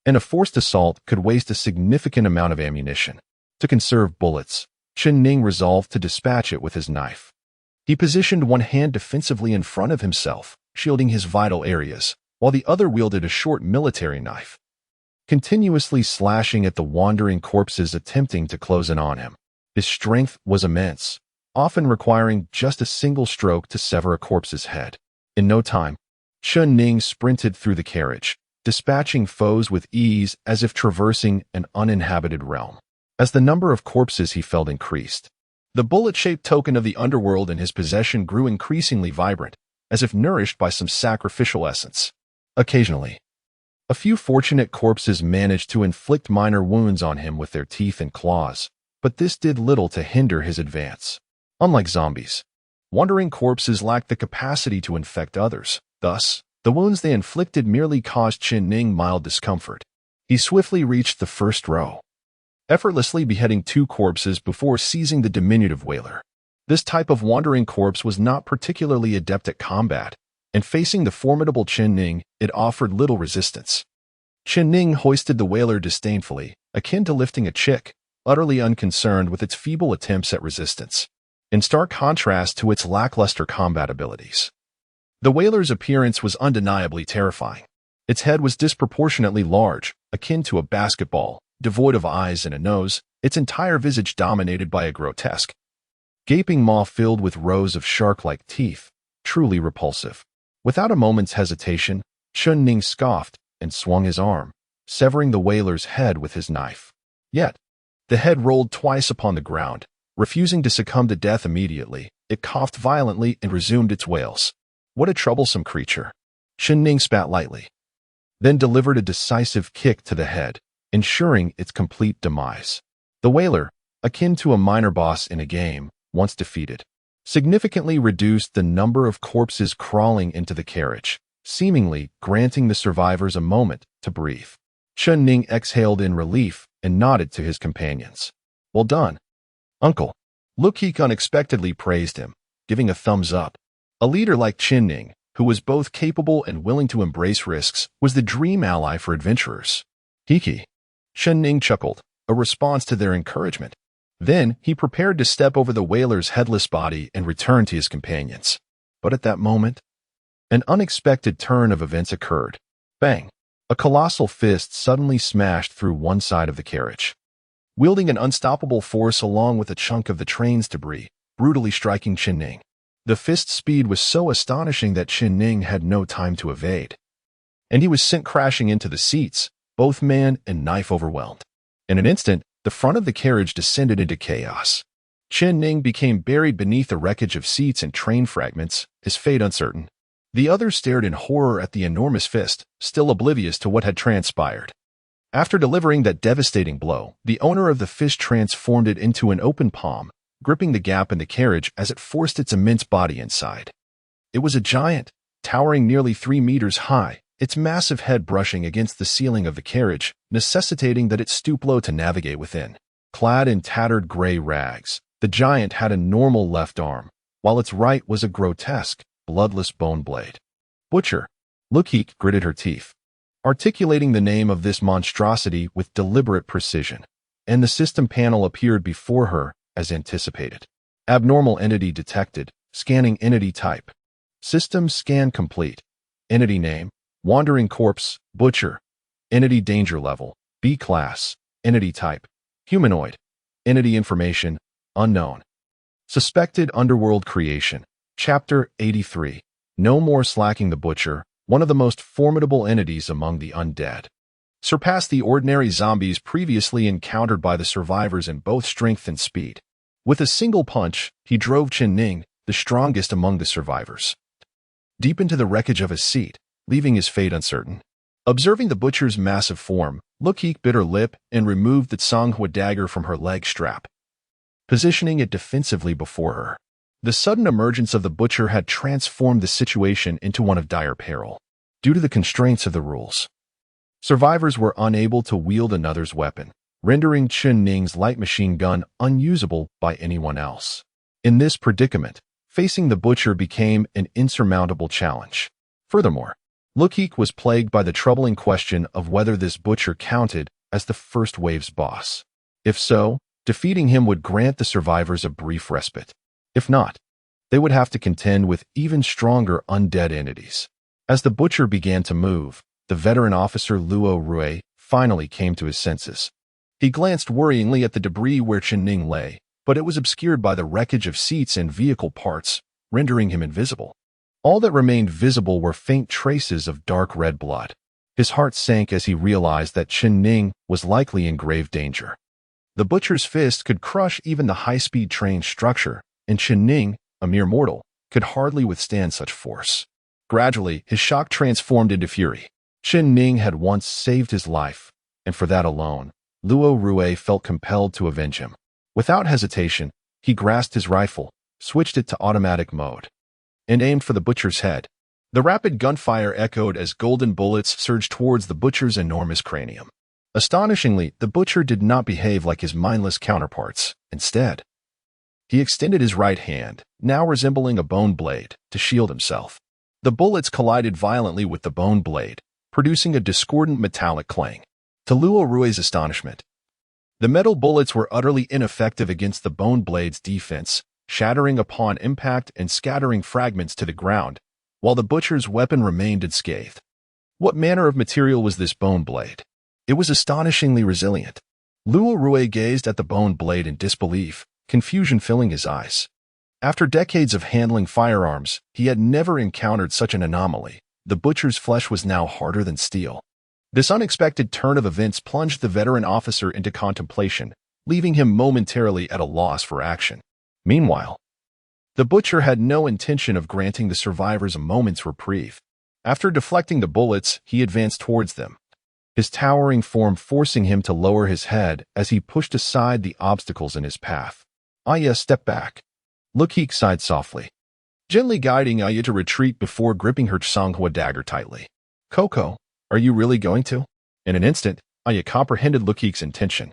And a forced assault could waste a significant amount of ammunition. To conserve bullets, Chen Ning resolved to dispatch it with his knife. He positioned one hand defensively in front of himself, shielding his vital areas, while the other wielded a short military knife, continuously slashing at the wandering corpses attempting to close in on him. His strength was immense, often requiring just a single stroke to sever a corpse's head. In no time, Chen Ning sprinted through the carriage, dispatching foes with ease as if traversing an uninhabited realm. As the number of corpses he felled increased, the bullet-shaped token of the underworld in his possession grew increasingly vibrant, as if nourished by some sacrificial essence. Occasionally, a few fortunate corpses managed to inflict minor wounds on him with their teeth and claws, but this did little to hinder his advance. Unlike zombies, wandering corpses lacked the capacity to infect others. Thus, the wounds they inflicted merely caused Chen Ning mild discomfort. He swiftly reached the first row, effortlessly beheading 2 corpses before seizing the diminutive wailer. This type of wandering corpse was not particularly adept at combat, and facing the formidable Chen Ning, it offered little resistance. Chen Ning hoisted the wailer disdainfully, akin to lifting a chick, utterly unconcerned with its feeble attempts at resistance, in stark contrast to its lackluster combat abilities. The whaler's appearance was undeniably terrifying. Its head was disproportionately large, akin to a basketball, devoid of eyes and a nose, its entire visage dominated by a grotesque, gaping maw filled with rows of shark-like teeth, truly repulsive. Without a moment's hesitation, Chen Ning scoffed and swung his arm, severing the whaler's head with his knife. Yet, the head rolled twice upon the ground. Refusing to succumb to death immediately, it coughed violently and resumed its wails. What a troublesome creature. Chen Ning spat lightly, then delivered a decisive kick to the head, ensuring its complete demise. The whaler, akin to a minor boss in a game, once defeated, significantly reduced the number of corpses crawling into the carriage, seemingly granting the survivors a moment to breathe. Chen Ning exhaled in relief and nodded to his companions. "Well done, Uncle." Luokeke unexpectedly praised him, giving a thumbs up. A leader like Chen Ning, who was both capable and willing to embrace risks, was the dream ally for adventurers. "Hiki." Chen Ning chuckled, a response to their encouragement. Then he prepared to step over the whaler's headless body and return to his companions. But at that moment, an unexpected turn of events occurred. Bang! A colossal fist suddenly smashed through one side of the carriage, wielding an unstoppable force along with a chunk of the train's debris, brutally striking Chen Ning. The fist's speed was so astonishing that Chen Ning had no time to evade, and he was sent crashing into the seats, both man and knife overwhelmed. In an instant, the front of the carriage descended into chaos. Chen Ning became buried beneath the wreckage of seats and train fragments, his fate uncertain. The others stared in horror at the enormous fist, still oblivious to what had transpired. After delivering that devastating blow, the owner of the fist transformed it into an open palm, gripping the gap in the carriage as it forced its immense body inside. It was a giant, towering nearly 3 meters high, its massive head brushing against the ceiling of the carriage, necessitating that it stoop low to navigate within. Clad in tattered gray rags, the giant had a normal left arm, while its right was a grotesque, bloodless bone blade. "Butcher." Luokeke gritted her teeth, articulating the name of this monstrosity with deliberate precision, and the system panel appeared before her as anticipated. Abnormal entity detected, scanning entity type. System scan complete. Entity name, wandering corpse, butcher. Entity danger level, B class. Entity type, humanoid. Entity information, unknown. Suspected underworld creation. Chapter 83. No more slacking. The butcher, one of the most formidable entities among the undead. surpassed the ordinary zombies previously encountered by the survivors in both strength and speed. With a single punch, he drove Ning, the strongest among the survivors, deep into the wreckage of his seat, leaving his fate uncertain. Observing the butcher's massive form, Luokeke bit her lip and removed the Songhua dagger from her leg strap, positioning it defensively before her. The sudden emergence of the butcher had transformed the situation into one of dire peril. Due to the constraints of the rules, survivors were unable to wield another's weapon, rendering Ning's light machine gun unusable by anyone else. In this predicament, facing the butcher became an insurmountable challenge. Furthermore, Luokeke was plagued by the troubling question of whether this butcher counted as the first wave's boss. If so, defeating him would grant the survivors a brief respite. If not, they would have to contend with even stronger undead entities. As the butcher began to move, the veteran officer Luokeke finally came to his senses. He glanced worryingly at the debris where Ning lay, but it was obscured by the wreckage of seats and vehicle parts, rendering him invisible. All that remained visible were faint traces of dark red blood. His heart sank as he realized that Ning was likely in grave danger. The butcher's fist could crush even the high-speed train structure, and Ning, a mere mortal, could hardly withstand such force. Gradually, his shock transformed into fury. Ning had once saved his life, and for that alone, Luokeke felt compelled to avenge him. Without hesitation, he grasped his rifle, switched it to automatic mode, and aimed for the butcher's head. The rapid gunfire echoed as golden bullets surged towards the butcher's enormous cranium. Astonishingly, the butcher did not behave like his mindless counterparts. Instead, he extended his right hand, now resembling a bone blade, to shield himself. The bullets collided violently with the bone blade, producing a discordant metallic clang. To Luoke's astonishment, the metal bullets were utterly ineffective against the bone blade's defense, shattering upon impact and scattering fragments to the ground, while the butcher's weapon remained unscathed. What manner of material was this bone blade? It was astonishingly resilient. Luokeke gazed at the bone blade in disbelief, confusion filling his eyes. After decades of handling firearms, he had never encountered such an anomaly. The butcher's flesh was now harder than steel. This unexpected turn of events plunged the veteran officer into contemplation, leaving him momentarily at a loss for action. Meanwhile, the butcher had no intention of granting the survivors a moment's reprieve. After deflecting the bullets, he advanced towards them, his towering form forcing him to lower his head as he pushed aside the obstacles in his path. Aya stepped back. Luokeke sighed softly, gently guiding Aya to retreat before gripping her Songhua dagger tightly. "Coco, are you really going to?" In an instant, Aya comprehended Luokeke's intention.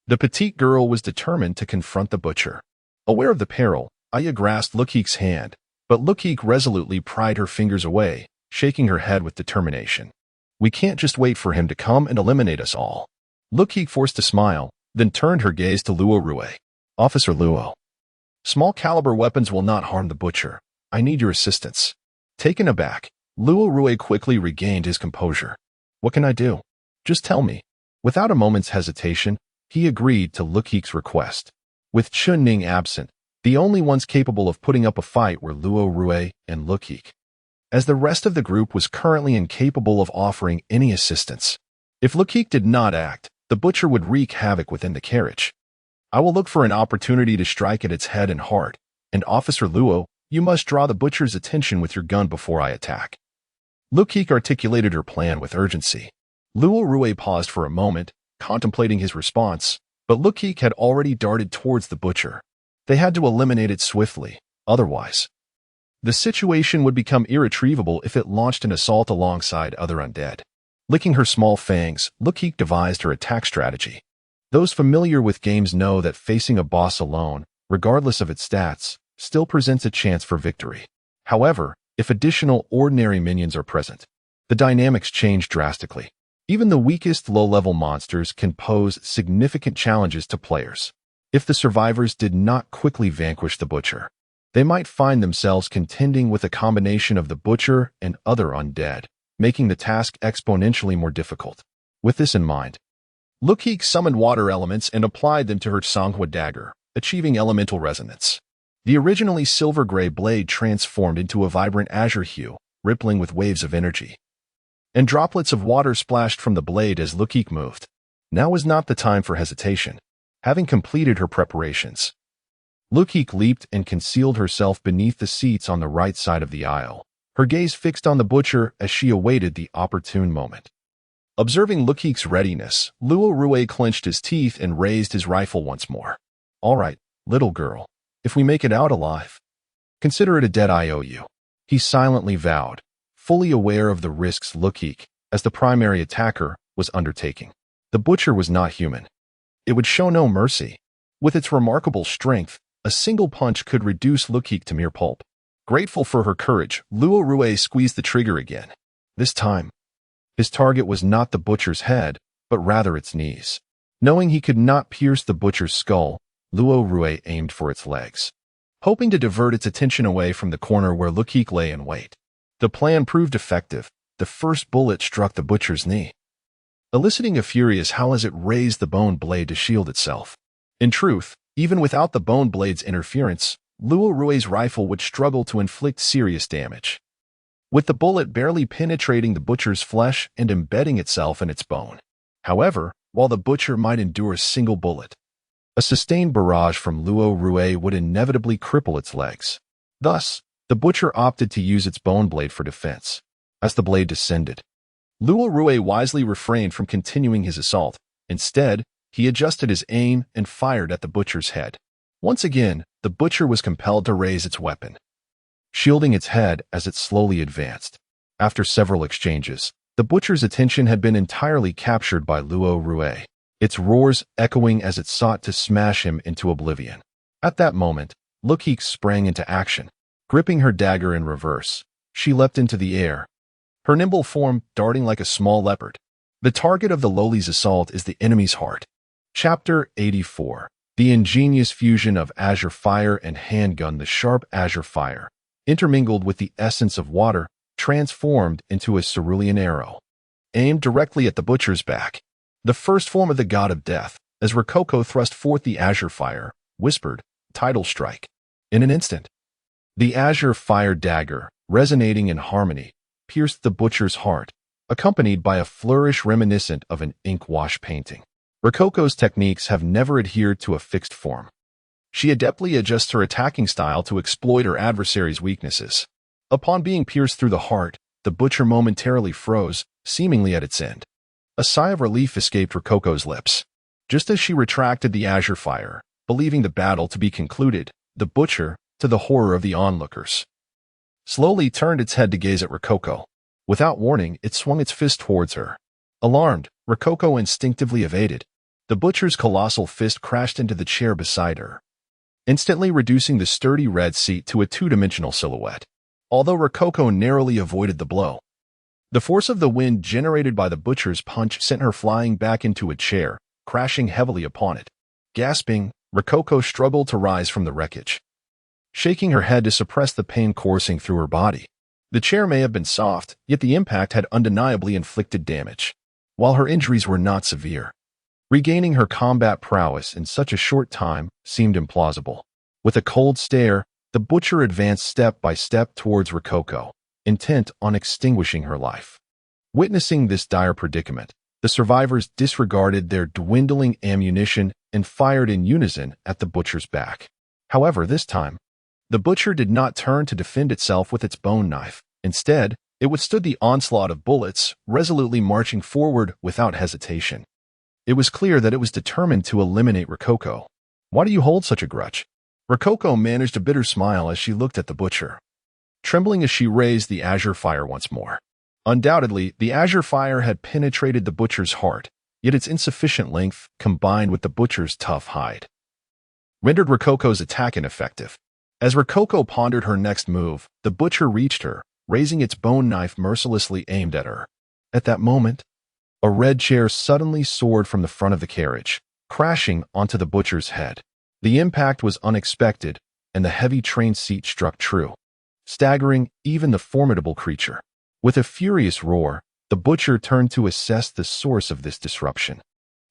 The petite girl was determined to confront the butcher. Aware of the peril, Aya grasped Luokeke's hand, but Luokeke resolutely pried her fingers away, shaking her head with determination. "We can't just wait for him to come and eliminate us all." Luokeke forced a smile, then turned her gaze to Luokeke. "Officer Luo, small caliber weapons will not harm the butcher. I need your assistance." Taken aback, Luokeke quickly regained his composure. "What can I do? Just tell me." Without a moment's hesitation, he agreed to Luokeke's request. With Ning absent, the only ones capable of putting up a fight were Luokeke and Luokeke, as the rest of the group was currently incapable of offering any assistance. If Luokeke did not act, the butcher would wreak havoc within the carriage. "I will look for an opportunity to strike at its head and heart, and Officer Luo, you must draw the butcher's attention with your gun before I attack." Luokeke articulated her plan with urgency. Luokeke paused for a moment, contemplating his response, but Luokeke had already darted towards the butcher. They had to eliminate it swiftly, otherwise the situation would become irretrievable if it launched an assault alongside other undead. Licking her small fangs, Luokeke devised her attack strategy. Those familiar with games know that facing a boss alone, regardless of its stats, still presents a chance for victory. However, if additional ordinary minions are present, the dynamics change drastically. Even the weakest low-level monsters can pose significant challenges to players. If the survivors did not quickly vanquish the butcher, they might find themselves contending with a combination of the butcher and other undead, making the task exponentially more difficult. With this in mind, Luokeke summoned water elements and applied them to her Songhua dagger, achieving elemental resonance. The originally silver-gray blade transformed into a vibrant azure hue, rippling with waves of energy. and droplets of water splashed from the blade as Luokeke moved. Now was not the time for hesitation. Having completed her preparations, Luokeke leaped and concealed herself beneath the seats on the right side of the aisle, her gaze fixed on the butcher as she awaited the opportune moment. Observing Luokeke's readiness, Luo clenched his teeth and raised his rifle once more. "All right, little girl. If we make it out alive, consider it a debt I owe you," he silently vowed, fully aware of the risks Luokeke, as the primary attacker, was undertaking. The butcher was not human. It would show no mercy. With its remarkable strength, a single punch could reduce Luokeke to mere pulp. Grateful for her courage, Luo squeezed the trigger again. This time, his target was not the butcher's head, but rather its knees. Knowing he could not pierce the butcher's skull, Luo aimed for its legs, hoping to divert its attention away from the corner where Luokeke lay in wait. The plan proved effective. The first bullet struck the butcher's knee, eliciting a furious howl as it raised the bone blade to shield itself. In truth, even without the bone blade's interference, Luo's rifle would struggle to inflict serious damage, with the bullet barely penetrating the butcher's flesh and embedding itself in its bone. However, while the butcher might endure a single bullet, a sustained barrage from Luo would inevitably cripple its legs. Thus, the butcher opted to use its bone blade for defense. As the blade descended, Luo wisely refrained from continuing his assault. Instead, he adjusted his aim and fired at the butcher's head. Once again, the butcher was compelled to raise its weapon, shielding its head as it slowly advanced. After several exchanges, the butcher's attention had been entirely captured by Luo, its roars echoing as it sought to smash him into oblivion. At that moment, Luokeke sprang into action. Gripping her dagger in reverse, she leapt into the air, her nimble form darting like a small leopard. The target of the Loli's assault is the enemy's heart. Chapter 84. The ingenious fusion of azure fire and handgun. The sharp azure fire, intermingled with the essence of water, transformed into a cerulean arrow, aimed directly at the butcher's back. The first form of the god of death, as Rococo thrust forth the azure fire, whispered, "Tidal strike." In an instant, the azure fire dagger, resonating in harmony, pierced the butcher's heart, accompanied by a flourish reminiscent of an ink wash painting. Rococo's techniques have never adhered to a fixed form. She adeptly adjusts her attacking style to exploit her adversary's weaknesses. Upon being pierced through the heart, the butcher momentarily froze, seemingly at its end. A sigh of relief escaped Rococo's lips. Just as she retracted the azure fire, believing the battle to be concluded, the butcher, to the horror of the onlookers, slowly turned its head to gaze at Rococo. Without warning, it swung its fist towards her. Alarmed, Rococo instinctively evaded. The butcher's colossal fist crashed into the chair beside her, instantly reducing the sturdy red seat to a two-dimensional silhouette. Although Rococo narrowly avoided the blow, the force of the wind generated by the butcher's punch sent her flying back into a chair, crashing heavily upon it. Gasping, Rococo struggled to rise from the wreckage, shaking her head to suppress the pain coursing through her body. The chair may have been soft, yet the impact had undeniably inflicted damage. While her injuries were not severe, regaining her combat prowess in such a short time seemed implausible. With a cold stare, the butcher advanced step by step towards Rococo, intent on extinguishing her life. Witnessing this dire predicament, the survivors disregarded their dwindling ammunition and fired in unison at the butcher's back. However, this time, the butcher did not turn to defend itself with its bone knife. Instead, it withstood the onslaught of bullets, resolutely marching forward without hesitation. It was clear that it was determined to eliminate Rococo. "Why do you hold such a grudge?" Rococo managed a bitter smile as she looked at the butcher, trembling as she raised the azure fire once more. Undoubtedly, the azure fire had penetrated the butcher's heart, yet its insufficient length, combined with the butcher's tough hide, rendered Rococo's attack ineffective. As Rococo pondered her next move, the butcher reached her, raising its bone knife mercilessly aimed at her. At that moment, a red chair suddenly soared from the front of the carriage, crashing onto the butcher's head. The impact was unexpected, and the heavy train seat struck true, staggering even the formidable creature. With a furious roar, the butcher turned to assess the source of this disruption,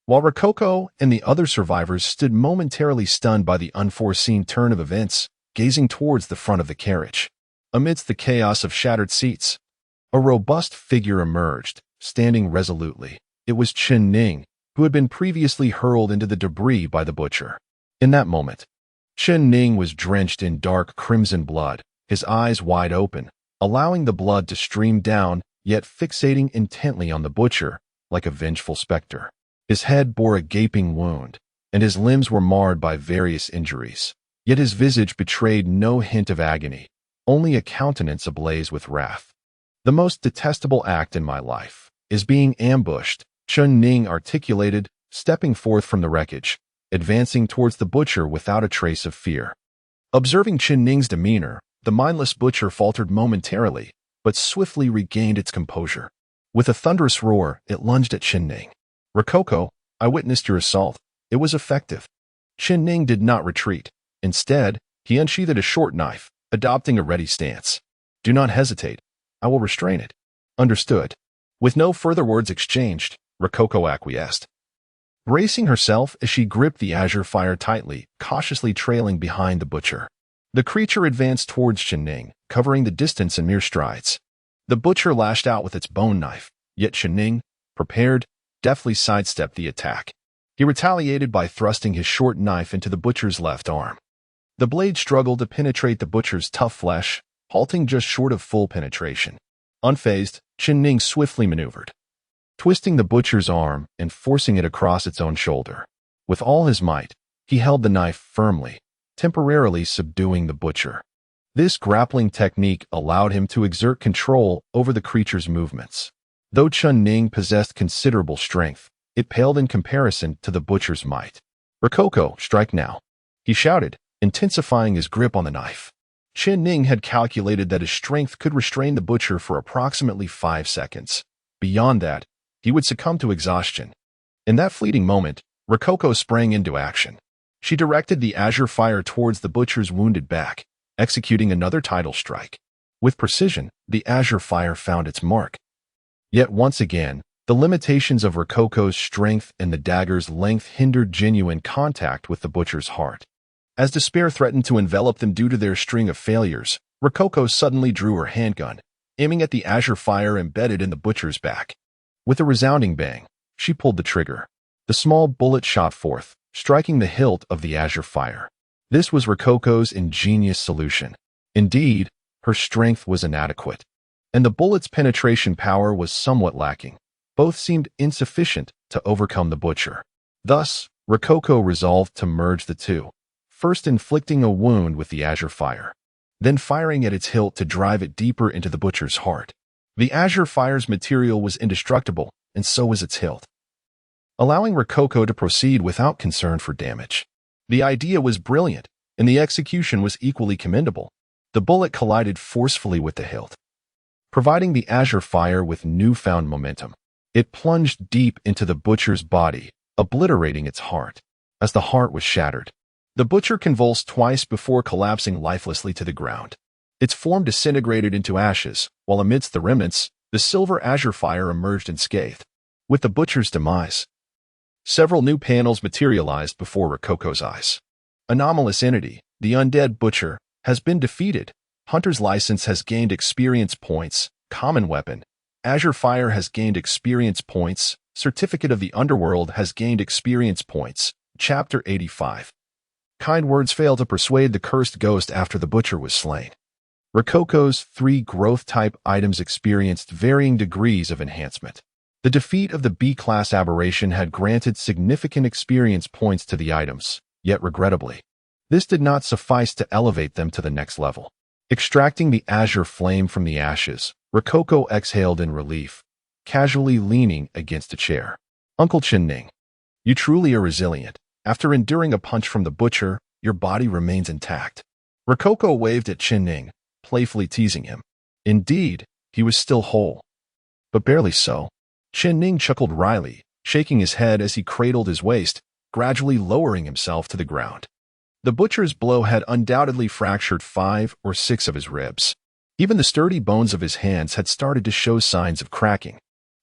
while Rococo and the other survivors stood momentarily stunned by the unforeseen turn of events, gazing towards the front of the carriage. Amidst the chaos of shattered seats, A robust figure emerged, standing resolutely. It was Chen Ning, who had been previously hurled into the debris by the butcher. In that moment, Chen Ning was drenched in dark crimson blood, his eyes wide open, allowing the blood to stream down, yet fixating intently on the butcher like a vengeful specter. His head bore a gaping wound, and his limbs were marred by various injuries. Yet his visage betrayed no hint of agony, only a countenance ablaze with wrath. "The most detestable act in my life is being ambushed," Chen Ning articulated, stepping forth from the wreckage, advancing towards the butcher without a trace of fear. Observing Chen Ning's demeanor, the mindless butcher faltered momentarily, but swiftly regained its composure. With a thunderous roar, it lunged at Chen Ning. "Rococo, I witnessed your assault. It was effective." Chen Ning did not retreat. Instead, he unsheathed a short knife, adopting a ready stance. "Do not hesitate. I will restrain it." "Understood." With no further words exchanged, Rococo acquiesced, bracing herself as she gripped the azure fire tightly, cautiously trailing behind the butcher. The creature advanced towards Chen Ning, covering the distance in mere strides. The butcher lashed out with its bone knife, yet Chen Ning, prepared, deftly sidestepped the attack. He retaliated by thrusting his short knife into the butcher's left arm. The blade struggled to penetrate the butcher's tough flesh, halting just short of full penetration. Unfazed, Chen Ning swiftly maneuvered, twisting the butcher's arm and forcing it across its own shoulder. With all his might, he held the knife firmly, temporarily subduing the butcher. This grappling technique allowed him to exert control over the creature's movements. Though Chen Ning possessed considerable strength, it paled in comparison to the butcher's might. "Rococo, strike now," he shouted, intensifying his grip on the knife. Chen Ning had calculated that his strength could restrain the butcher for approximately 5 seconds. Beyond that, he would succumb to exhaustion. In that fleeting moment, Rococo sprang into action. She directed the azure fire towards the butcher's wounded back, executing another tidal strike. With precision, the azure fire found its mark. Yet once again, the limitations of Rococo's strength and the dagger's length hindered genuine contact with the butcher's heart. As despair threatened to envelop them due to their string of failures, Rococo suddenly drew her handgun, aiming at the azure fire embedded in the butcher's back. With a resounding bang, she pulled the trigger. The small bullet shot forth, striking the hilt of the azure fire. This was Rococo's ingenious solution. Indeed, her strength was inadequate, and the bullet's penetration power was somewhat lacking. Both seemed insufficient to overcome the butcher. Thus, Rococo resolved to merge the two, first inflicting a wound with the azure fire, then firing at its hilt to drive it deeper into the butcher's heart. The azure fire's material was indestructible, and so was its hilt, allowing Rococo to proceed without concern for damage. The idea was brilliant, and the execution was equally commendable. The bullet collided forcefully with the hilt, providing the azure fire with newfound momentum. It plunged deep into the butcher's body, obliterating its heart. As the heart was shattered, the butcher convulsed twice before collapsing lifelessly to the ground. Its form disintegrated into ashes, while amidst the remnants, the silver azure fire emerged unscathed. With the butcher's demise, several new panels materialized before Rococo's eyes. Anomalous entity, the undead butcher, has been defeated. Hunter's license has gained experience points. Common weapon. Azure fire has gained experience points. Certificate of the underworld has gained experience points. Chapter 85. Kind words failed to persuade the cursed ghost after the butcher was slain. Rococo's 3 growth-type items experienced varying degrees of enhancement. The defeat of the B-class aberration had granted significant experience points to the items, yet regrettably, this did not suffice to elevate them to the next level. Extracting the azure flame from the ashes, Rococo exhaled in relief, casually leaning against a chair. "Uncle Chen Ning, you truly are resilient. After enduring a punch from the butcher, your body remains intact." Rococo waved at Chen Ning, playfully teasing him. Indeed, he was still whole, but barely so. Chen Ning chuckled wryly, shaking his head as he cradled his waist, gradually lowering himself to the ground. The butcher's blow had undoubtedly fractured 5 or 6 of his ribs. Even the sturdy bones of his hands had started to show signs of cracking.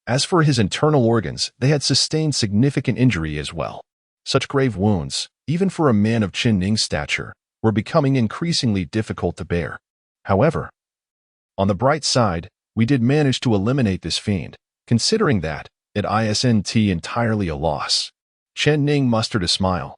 As for his internal organs, they had sustained significant injury as well. Such grave wounds, even for a man of Chen Ning's stature, were becoming increasingly difficult to bear. However, on the bright side, we did manage to eliminate this fiend, considering that, it isn't entirely a loss. Chen Ning mustered a smile,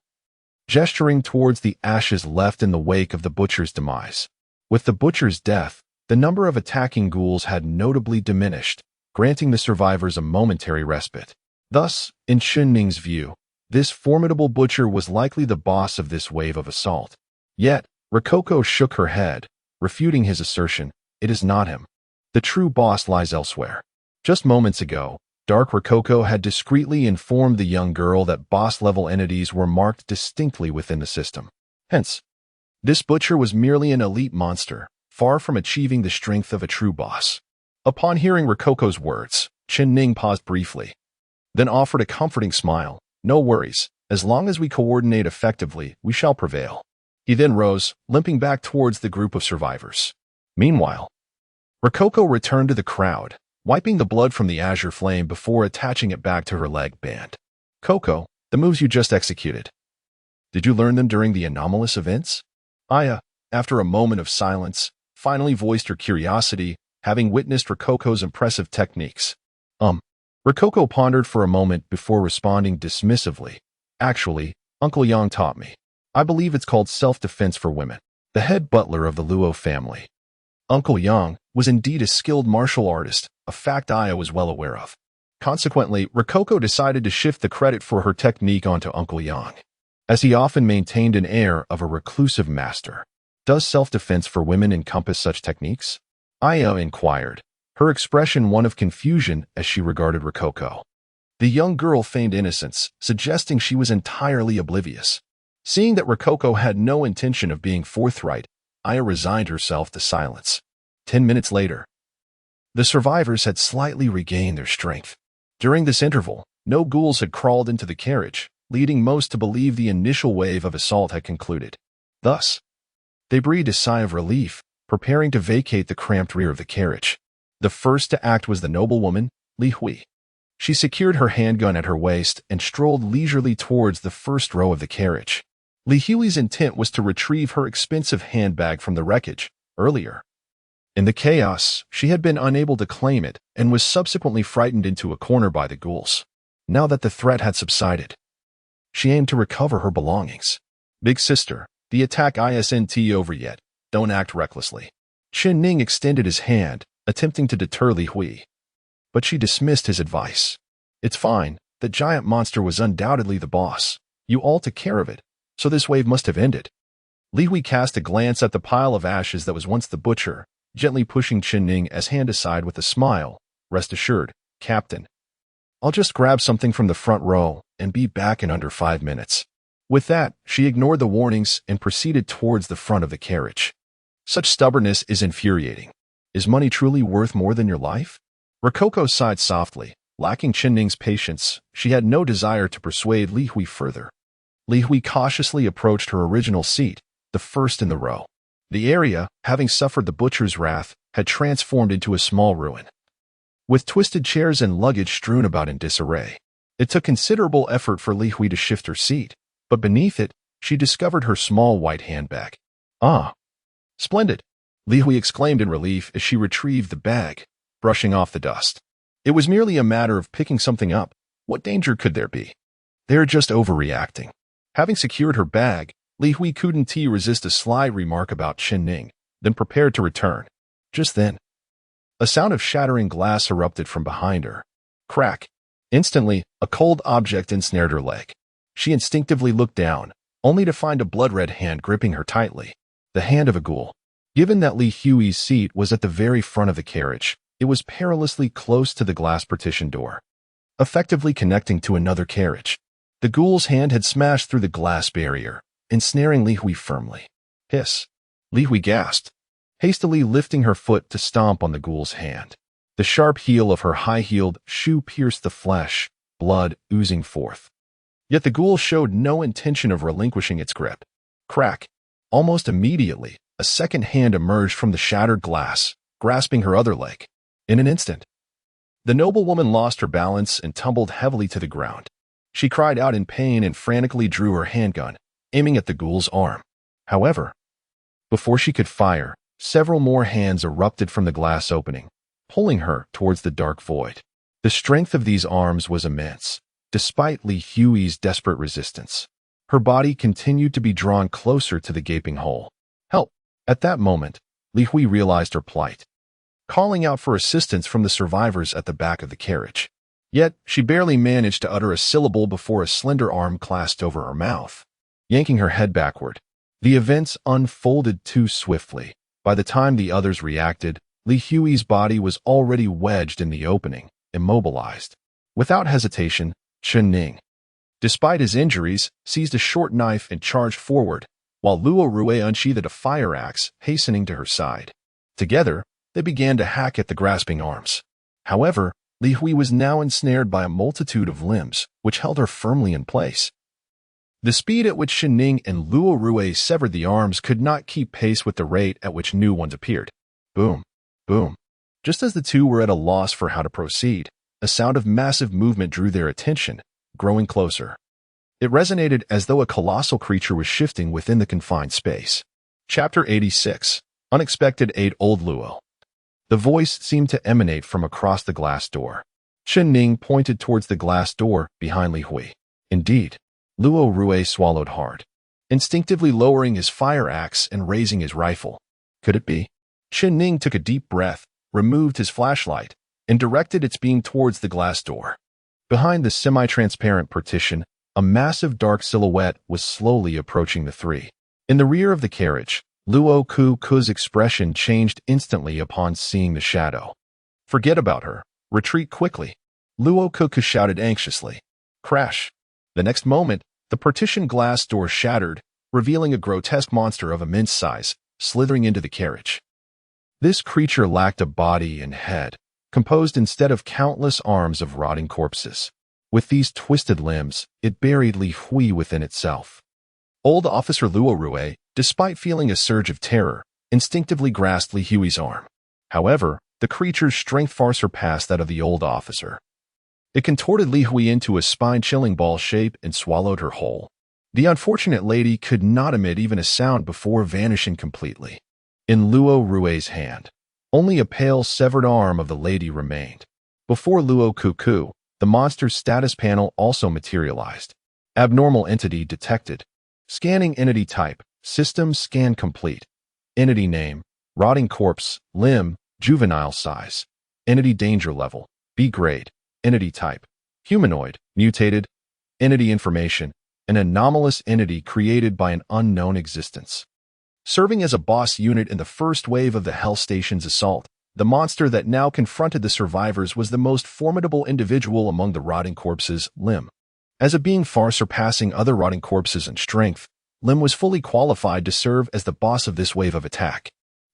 gesturing towards the ashes left in the wake of the butcher's demise. With the butcher's death, the number of attacking ghouls had notably diminished, granting the survivors a momentary respite. Thus, in Chen Ning's view, this formidable butcher was likely the boss of this wave of assault. Yet, Rococo shook her head, refuting his assertion. It is not him. The true boss lies elsewhere. Just moments ago, Dark Rococo had discreetly informed the young girl that boss-level entities were marked distinctly within the system. Hence, this butcher was merely an elite monster, far from achieving the strength of a true boss. Upon hearing Rococo's words, Chen Ning paused briefly, then offered a comforting smile. No worries, as long as we coordinate effectively, we shall prevail. He then rose, limping back towards the group of survivors. Meanwhile, Rococo returned to the crowd, wiping the blood from the azure flame before attaching it back to her leg band. Coco, the moves you just executed. Did you learn them during the anomalous events? Aya, after a moment of silence, finally voiced her curiosity, having witnessed Rococo's impressive techniques. Rococo pondered for a moment before responding dismissively. Actually, Uncle Yang taught me. I believe it's called self-defense for women. The head butler of the Luo family, Uncle Yang, was indeed a skilled martial artist, a fact Aya was well aware of. Consequently, Rococo decided to shift the credit for her technique onto Uncle Yang, as he often maintained an air of a reclusive master. Does self-defense for women encompass such techniques? Aya inquired, her expression one of confusion as she regarded Rococo. The young girl feigned innocence, suggesting she was entirely oblivious. Seeing that Rococo had no intention of being forthright, Aya resigned herself to silence. 10 minutes later, the survivors had slightly regained their strength. During this interval, no ghouls had crawled into the carriage, leading most to believe the initial wave of assault had concluded. Thus, they breathed a sigh of relief, preparing to vacate the cramped rear of the carriage. The first to act was the noblewoman, Li Hui. She secured her handgun at her waist and strolled leisurely towards the first row of the carriage. Li Hui's intent was to retrieve her expensive handbag from the wreckage. Earlier, in the chaos, she had been unable to claim it and was subsequently frightened into a corner by the ghouls. Now that the threat had subsided, she aimed to recover her belongings. Big sister, the attack isn't over yet. Don't act recklessly. Chen Ning extended his hand, attempting to deter Li Hui. But she dismissed his advice. It's fine. The giant monster was undoubtedly the boss. You all took care of it, so this wave must have ended. Li Hui cast a glance at the pile of ashes that was once the butcher, gently pushing Chen Ning's hand aside with a smile. Rest assured, Captain. I'll just grab something from the front row and be back in under 5 minutes. With that, she ignored the warnings and proceeded towards the front of the carriage. Such stubbornness is infuriating. Is money truly worth more than your life? Rococo sighed softly. Lacking Chen Ning's patience, she had no desire to persuade Li Hui further. Li Hui cautiously approached her original seat, the first in the row. The area, having suffered the butcher's wrath, had transformed into a small ruin, with twisted chairs and luggage strewn about in disarray. It took considerable effort for Li Hui to shift her seat, but beneath it, she discovered her small white handbag. Ah, splendid! Li Hui exclaimed in relief as she retrieved the bag, brushing off the dust. It was merely a matter of picking something up. What danger could there be? They're just overreacting. Having secured her bag, Li Hui couldn't resist a sly remark about Chen Ning, then prepared to return. Just then, a sound of shattering glass erupted from behind her. Crack! Instantly, a cold object ensnared her leg. She instinctively looked down, only to find a blood-red hand gripping her tightly. The hand of a ghoul. Given that Li Hui's seat was at the very front of the carriage, it was perilously close to the glass partition door, effectively connecting to another carriage. The ghoul's hand had smashed through the glass barrier, ensnaring Li Hui firmly. Hiss! Li Hui gasped, hastily lifting her foot to stomp on the ghoul's hand. The sharp heel of her high-heeled shoe pierced the flesh, blood oozing forth. Yet the ghoul showed no intention of relinquishing its grip. Crack! Almost immediately, a second hand emerged from the shattered glass, grasping her other leg. In an instant, the noblewoman lost her balance and tumbled heavily to the ground. She cried out in pain and frantically drew her handgun, aiming at the ghoul's arm. However, before she could fire, several more hands erupted from the glass opening, pulling her towards the dark void. The strength of these arms was immense, despite Li Hui's desperate resistance. Her body continued to be drawn closer to the gaping hole. Help! At that moment, Li Hui realized her plight, calling out for assistance from the survivors at the back of the carriage. Yet, she barely managed to utter a syllable before a slender arm clasped over her mouth, yanking her head backward. The events unfolded too swiftly. By the time the others reacted, Li Hui's body was already wedged in the opening, immobilized. Without hesitation, Chen Ning, despite his injuries, seized a short knife and charged forward, while Luo Rue unsheathed a fire axe, hastening to her side. Together, they began to hack at the grasping arms. However, Li Hui was now ensnared by a multitude of limbs, which held her firmly in place. The speed at which Chen Ning and Luo Rue severed the arms could not keep pace with the rate at which new ones appeared. Boom, boom. Just as the two were at a loss for how to proceed, a sound of massive movement drew their attention, growing closer. It resonated as though a colossal creature was shifting within the confined space. Chapter 86. Unexpected Aid. Old Luo. The voice seemed to emanate from across the glass door. Chen Ning pointed towards the glass door behind Li Hui. Indeed, Luo Rue swallowed hard, instinctively lowering his fire axe and raising his rifle. Could it be? Chen Ning took a deep breath, removed his flashlight, and directed its beam towards the glass door. Behind the semi-transparent partition, a massive dark silhouette was slowly approaching the three. In the rear of the carriage, Luokeke's expression changed instantly upon seeing the shadow. Forget about her. Retreat quickly. Luokeke shouted anxiously. Crash. The next moment, the partition glass door shattered, revealing a grotesque monster of immense size, slithering into the carriage. This creature lacked a body and head, composed instead of countless arms of rotting corpses. With these twisted limbs, it buried Li Hui within itself. Old Officer Luo Rue, despite feeling a surge of terror, instinctively grasped Li Hui's arm. However, the creature's strength far surpassed that of the old officer. It contorted Li Hui into a spine-chilling ball shape and swallowed her whole. The unfortunate lady could not emit even a sound before vanishing completely. In Luo Rue's hand, only a pale severed arm of the lady remained. Before Luokeke, the monster's status panel also materialized. Abnormal entity detected. Scanning entity type. System scan complete. Entity name. Rotting corpse. Limb. Juvenile size. Entity danger level. B grade. Entity type. Humanoid. Mutated. Entity information. An anomalous entity created by an unknown existence. Serving as a boss unit in the first wave of the Hell Station's assault, the monster that now confronted the survivors was the most formidable individual among the rotting corpses, Lim. As a being far surpassing other rotting corpses in strength, Lim was fully qualified to serve as the boss of this wave of attack.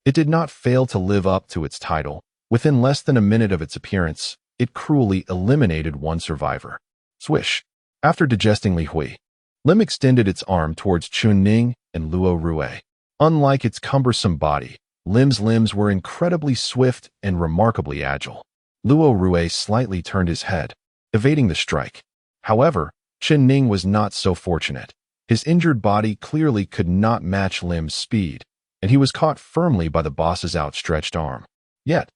It did not fail to live up to its title. Within less than a minute of its appearance, it cruelly eliminated one survivor. Swish. After digesting Li Hui, Lim extended its arm towards Chun Ning and Luo Rue. Unlike its cumbersome body, Lim's limbs were incredibly swift and remarkably agile. Luo Rue slightly turned his head, evading the strike. However, Chen Ning was not so fortunate. His injured body clearly could not match Lim's speed, and he was caught firmly by the boss's outstretched arm. Yet,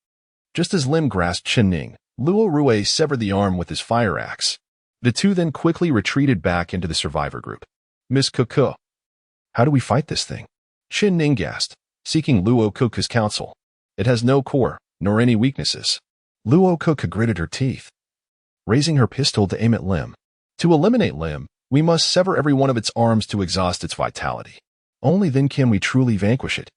just as Lim grasped Chen Ning, Luo Rue severed the arm with his fire axe. The two then quickly retreated back into the survivor group. Miss Coco, how do we fight this thing? Chen Ning gasped, seeking Luokeke's counsel. It has no core, nor any weaknesses. Luokeke gritted her teeth, raising her pistol to aim at Lim. To eliminate Lim, we must sever every one of its arms to exhaust its vitality. Only then can we truly vanquish it.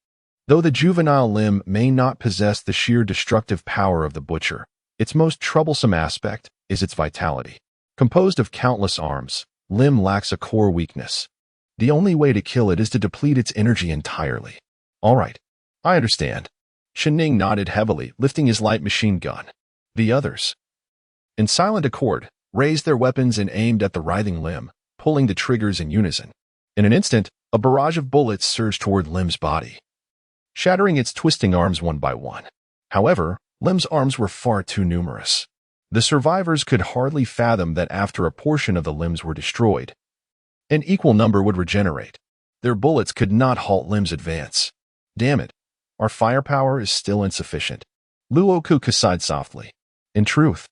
Though the juvenile Lim may not possess the sheer destructive power of the butcher, its most troublesome aspect is its vitality. Composed of countless arms, Lim lacks a core weakness. The only way to kill it is to deplete its energy entirely. All right, I understand. Chen Ning nodded heavily, lifting his light machine gun. The others, in silent accord, raised their weapons and aimed at the writhing Lim, pulling the triggers in unison. In an instant, a barrage of bullets surged toward Lim's body, shattering its twisting arms one by one. However, Lim's arms were far too numerous. The survivors could hardly fathom that after a portion of the limbs were destroyed, an equal number would regenerate. Their bullets could not halt Lim's advance. Damn it, our firepower is still insufficient. Luokeke sighed softly. In truth,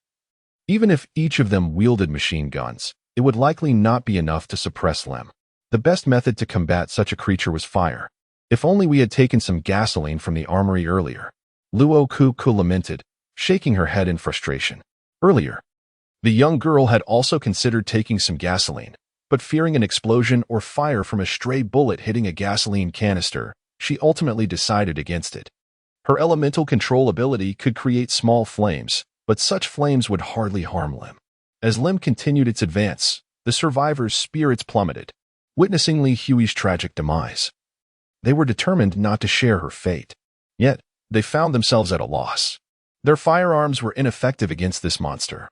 even if each of them wielded machine guns, it would likely not be enough to suppress Lem. The best method to combat such a creature was fire. If only we had taken some gasoline from the armory earlier. Luokeke lamented, shaking her head in frustration. Earlier, the young girl had also considered taking some gasoline, but fearing an explosion or fire from a stray bullet hitting a gasoline canister, she ultimately decided against it. Her elemental control ability could create small flames, but such flames would hardly harm Lem. As Lem continued its advance, the survivors' spirits plummeted, witnessing Li Hui's tragic demise. They were determined not to share her fate. Yet, they found themselves at a loss. Their firearms were ineffective against this monster,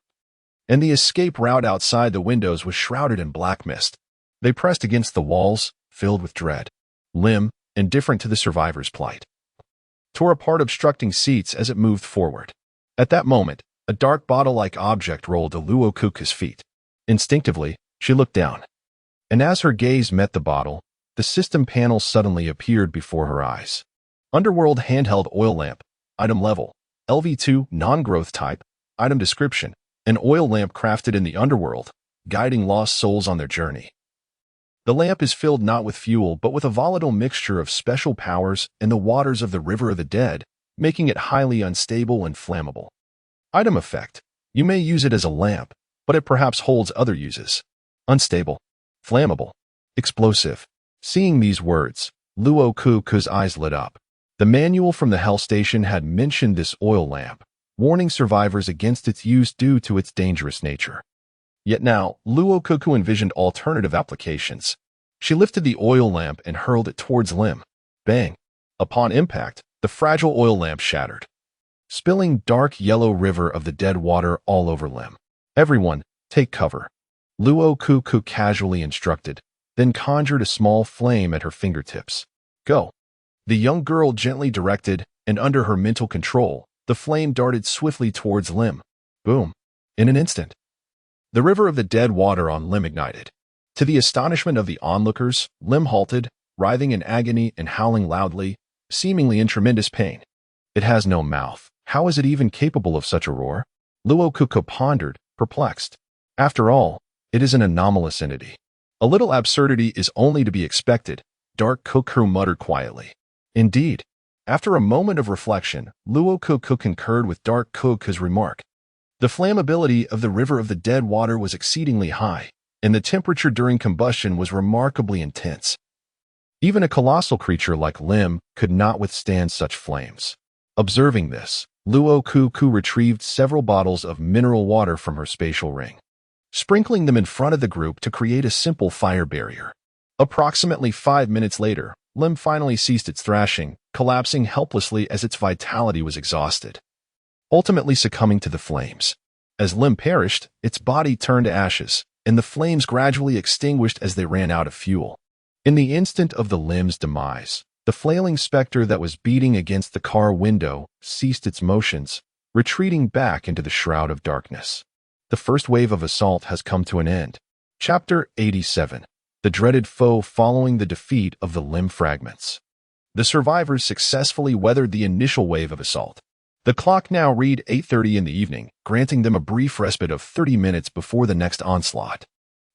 and the escape route outside the windows was shrouded in black mist. They pressed against the walls, filled with dread. Lem, indifferent to the survivors' plight, tore apart obstructing seats as it moved forward. At that moment, a dark bottle-like object rolled to Luokeke's feet. Instinctively, she looked down, and as her gaze met the bottle, the system panel suddenly appeared before her eyes. Underworld handheld oil lamp, item level, LV2 non-growth type, item description, an oil lamp crafted in the underworld, guiding lost souls on their journey. The lamp is filled not with fuel but with a volatile mixture of special powers and the waters of the River of the Dead, making it highly unstable and flammable. Item effect. You may use it as a lamp, but it perhaps holds other uses. Unstable, flammable, explosive. Seeing these words, Luokeke's eyes lit up. The manual from the Hell Station had mentioned this oil lamp, warning survivors against its use due to its dangerous nature. Yet now, Luokeke envisioned alternative applications. She lifted the oil lamp and hurled it towards Lem. Bang! Upon impact, the fragile oil lamp shattered, spilling dark yellow river of the dead water all over Lem. Everyone, take cover, Luokeke casually instructed, then conjured a small flame at her fingertips. Go! The young girl gently directed, and under her mental control, the flame darted swiftly towards Lem. Boom! In an instant, the river of the dead water on Lem ignited. To the astonishment of the onlookers, Lem halted, writhing in agony and howling loudly, seemingly in tremendous pain. It has no mouth. How is it even capable of such a roar? Luokeke pondered, perplexed. After all, it is an anomalous entity. A little absurdity is only to be expected, Dark-Kokru muttered quietly. Indeed, after a moment of reflection, Luokeke concurred with Dark-Kokru's remark. The flammability of the River of the Dead water was exceedingly high, and the temperature during combustion was remarkably intense. Even a colossal creature like Lem could not withstand such flames. Observing this, Luokeke retrieved several bottles of mineral water from her spatial ring, sprinkling them in front of the group to create a simple fire barrier. Approximately 5 minutes later, Lem finally ceased its thrashing, collapsing helplessly as its vitality was exhausted, ultimately succumbing to the flames. As Lem perished, its body turned to ashes, and the flames gradually extinguished as they ran out of fuel. In the instant of the Lem's demise, the flailing specter that was beating against the car window ceased its motions, retreating back into the shroud of darkness. The first wave of assault has come to an end. Chapter 87. The dreaded foe following the defeat of the Lem fragments. The survivors successfully weathered the initial wave of assault. The clock now read 8:30 in the evening, granting them a brief respite of 30 minutes before the next onslaught.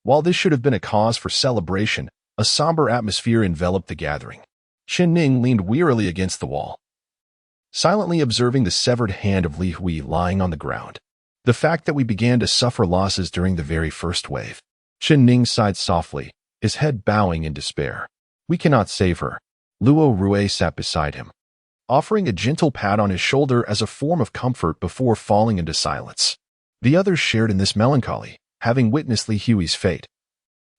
While this should have been a cause for celebration, a somber atmosphere enveloped the gathering. Chen Ning leaned wearily against the wall, silently observing the severed hand of Li Hui lying on the ground. The fact that we began to suffer losses during the very first wave. Chen Ning sighed softly, his head bowing in despair. We cannot save her. Luo Rui sat beside him, offering a gentle pat on his shoulder as a form of comfort before falling into silence. The others shared in this melancholy, having witnessed Li Hui's fate.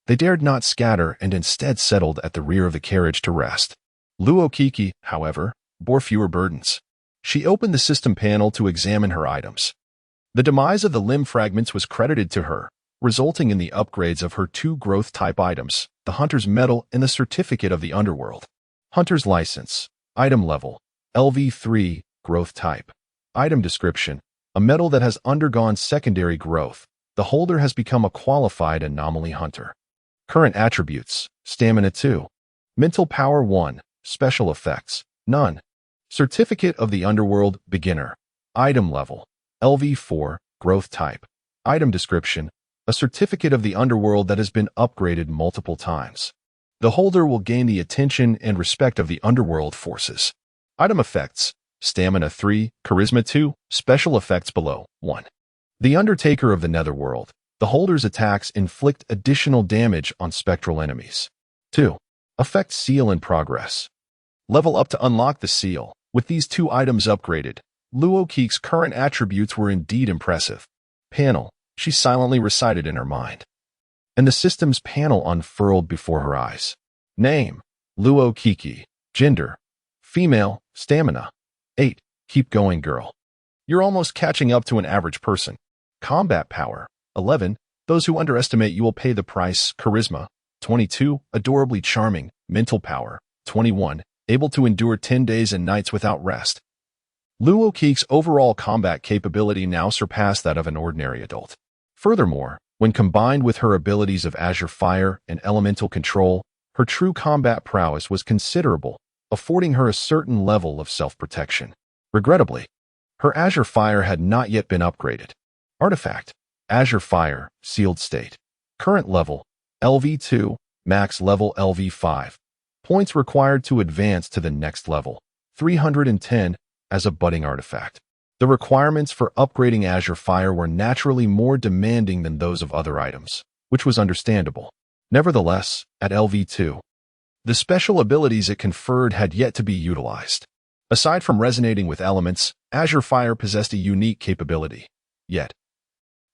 They dared not scatter and instead settled at the rear of the carriage to rest. Luokeke, however, bore fewer burdens. She opened the system panel to examine her items. The demise of the limb fragments was credited to her, resulting in the upgrades of her 2 growth-type items, the Hunter's Medal and the Certificate of the Underworld. Hunter's License. Item level. LV3, growth type. Item description. A medal that has undergone secondary growth. The holder has become a qualified anomaly hunter. Current attributes. Stamina 2. Mental power 1. Special effects. None. Certificate of the Underworld, Beginner. Item level, LV4, growth type. Item description, a certificate of the underworld that has been upgraded multiple times. The holder will gain the attention and respect of the underworld forces. Item effects, stamina 3, charisma 2, special effects below, 1. The Undertaker of the Netherworld. The holder's attacks inflict additional damage on spectral enemies. 2. Effect seal in progress. Level up to unlock the seal. With these two items upgraded, Luokeke's current attributes were indeed impressive. Panel, she silently recited in her mind. And the system's panel unfurled before her eyes. Name, Luokeke. Gender, female, stamina, 8. Keep going, girl. You're almost catching up to an average person. Combat power, 11. Those who underestimate you will pay the price. Charisma, 22. Adorably charming. Mental power, 21. Able to endure 10 days and nights without rest. Luokeke's overall combat capability now surpassed that of an ordinary adult. Furthermore, when combined with her abilities of Azure Fire and Elemental Control, her true combat prowess was considerable, affording her a certain level of self-protection. Regrettably, her Azure Fire had not yet been upgraded. Artifact, Azure Fire, Sealed State. Current level, LV2, max level LV5. Points required to advance to the next level, 310, as a budding artifact. The requirements for upgrading Azure Fire were naturally more demanding than those of other items, which was understandable. Nevertheless, at LV2, the special abilities it conferred had yet to be utilized. Aside from resonating with elements, Azure Fire possessed a unique capability. Yet,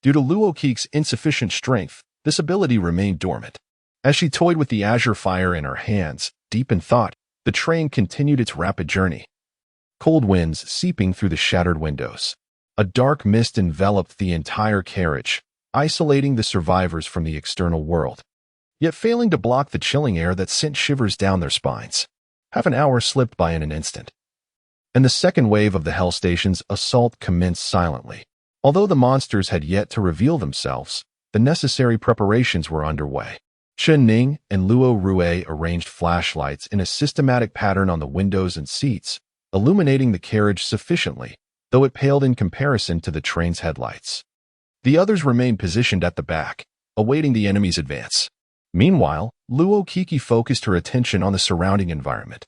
due to Luokeke's insufficient strength, this ability remained dormant. As she toyed with the Azure Fire in her hands, deep in thought, the train continued its rapid journey. Cold winds seeping through the shattered windows. A dark mist enveloped the entire carriage, isolating the survivors from the external world, yet failing to block the chilling air that sent shivers down their spines. Half an hour slipped by in an instant, and the second wave of the Hell Station's assault commenced silently. Although the monsters had yet to reveal themselves, the necessary preparations were underway. Chen Ning and Luo Rue arranged flashlights in a systematic pattern on the windows and seats, illuminating the carriage sufficiently, though it paled in comparison to the train's headlights. The others remained positioned at the back, awaiting the enemy's advance. Meanwhile, Luokeke focused her attention on the surrounding environment,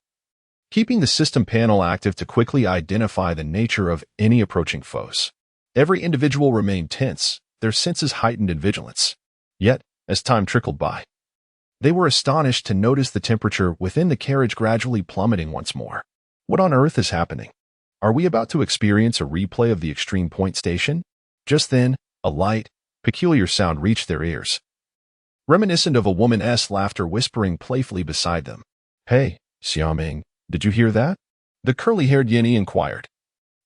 keeping the system panel active to quickly identify the nature of any approaching foes. Every individual remained tense, their senses heightened in vigilance. Yet, as time trickled by, they were astonished to notice the temperature within the carriage gradually plummeting once more. What on earth is happening? Are we about to experience a replay of the Extreme Point Station? Just then, a light, peculiar sound reached their ears, reminiscent of a woman's laughter whispering playfully beside them. "Hey, Xiaoming, did you hear that?" The curly-haired Yinny inquired,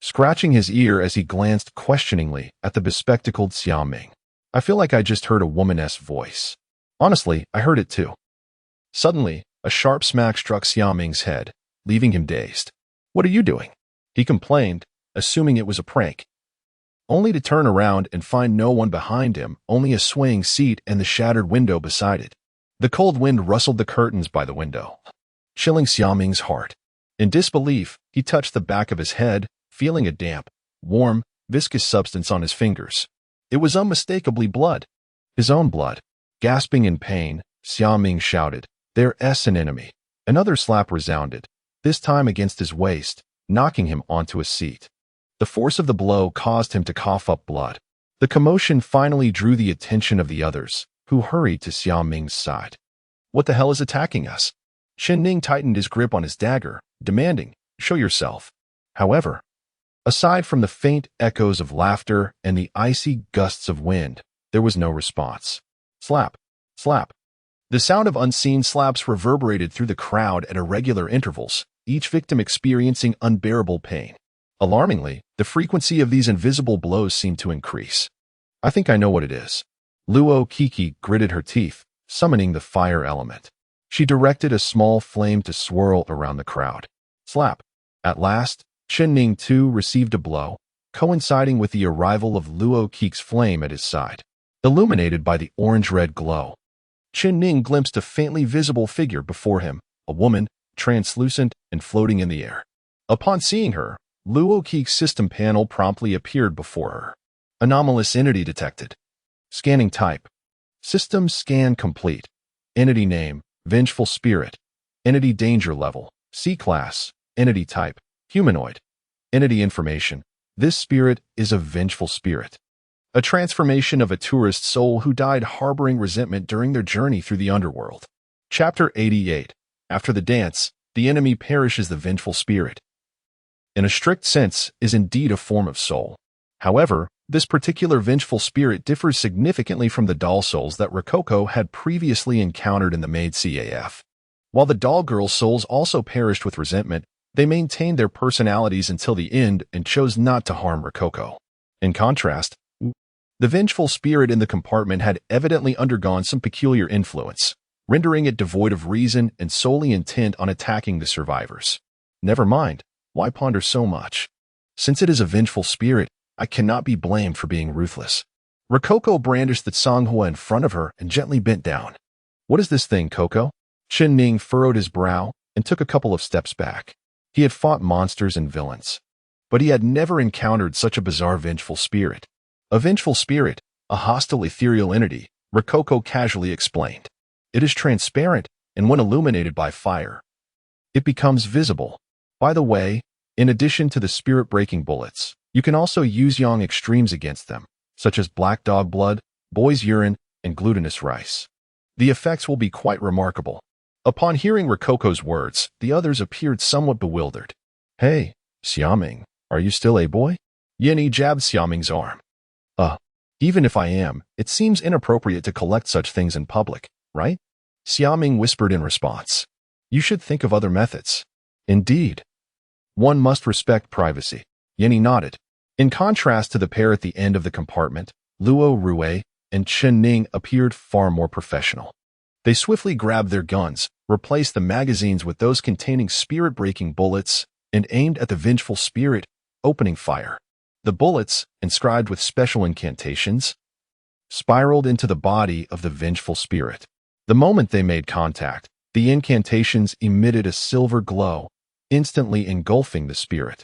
scratching his ear as he glanced questioningly at the bespectacled Xiaoming. "I feel like I just heard a woman's voice. Honestly, I heard it too." Suddenly, a sharp smack struck Xiaoming's head, leaving him dazed. "What are you doing?" he complained, assuming it was a prank, only to turn around and find no one behind him, only a swaying seat and the shattered window beside it. The cold wind rustled the curtains by the window, chilling Xiaoming's heart. In disbelief, he touched the back of his head, feeling a damp, warm, viscous substance on his fingers. It was unmistakably blood. His own blood. Gasping in pain, Xiaoming shouted, "There's an enemy." Another slap resounded, this time against his waist, knocking him onto a seat. The force of the blow caused him to cough up blood. The commotion finally drew the attention of the others, who hurried to Xiaoming's side. "What the hell is attacking us?" Chen Ning tightened his grip on his dagger, demanding, "Show yourself." However, aside from the faint echoes of laughter and the icy gusts of wind, there was no response. Slap, slap. The sound of unseen slaps reverberated through the crowd at irregular intervals, each victim experiencing unbearable pain. Alarmingly, the frequency of these invisible blows seemed to increase. "I think I know what it is." Luokeke gritted her teeth, summoning the fire element. She directed a small flame to swirl around the crowd. Slap. At last, Chen Ning too received a blow, coinciding with the arrival of Luokeke's flame at his side. Illuminated by the orange-red glow, Chen Ning glimpsed a faintly visible figure before him, a woman, translucent and floating in the air. Upon seeing her, Luokeke's system panel promptly appeared before her. Anomalous entity detected. Scanning type. System scan complete. Entity name, Vengeful Spirit. Entity danger level, C-class. Entity type, humanoid. Entity information. This spirit is a vengeful spirit. A transformation of a tourist soul who died harboring resentment during their journey through the underworld. Chapter 88. After the dance, the enemy perishes. The vengeful spirit, in a strict sense, is indeed a form of soul. However, this particular vengeful spirit differs significantly from the doll souls that Rococo had previously encountered in the Maid CAF. While the doll girl souls also perished with resentment, they maintained their personalities until the end and chose not to harm Rococo. In contrast, the vengeful spirit in the compartment had evidently undergone some peculiar influence, rendering it devoid of reason and solely intent on attacking the survivors. Never mind, why ponder so much? Since it is a vengeful spirit, I cannot be blamed for being ruthless. Rococo brandished the Songhua in front of her and gently bent down. What is this thing, Coco? Chen Ning furrowed his brow and took a couple of steps back. He had fought monsters and villains, but he had never encountered such a bizarre vengeful spirit. A vengeful spirit, a hostile ethereal entity, Rococo casually explained. It is transparent, and when illuminated by fire, it becomes visible. By the way, in addition to the spirit-breaking bullets, you can also use yang extremes against them, such as black dog blood, boy's urine, and glutinous rice. The effects will be quite remarkable. Upon hearing Rococo's words, the others appeared somewhat bewildered. Hey, Xiaming, are you still a boy? Yenny jabbed Xiaming's arm. Even if I am, it seems inappropriate to collect such things in public, right? Xiaming whispered in response. You should think of other methods. Indeed. One must respect privacy. Yenny nodded. In contrast to the pair at the end of the compartment, Luo Rue and Chen Ning appeared far more professional. They swiftly grabbed their guns, replaced the magazines with those containing spirit-breaking bullets, and aimed at the vengeful spirit, opening fire. The bullets, inscribed with special incantations, spiraled into the body of the vengeful spirit. The moment they made contact, the incantations emitted a silver glow, instantly engulfing the spirit.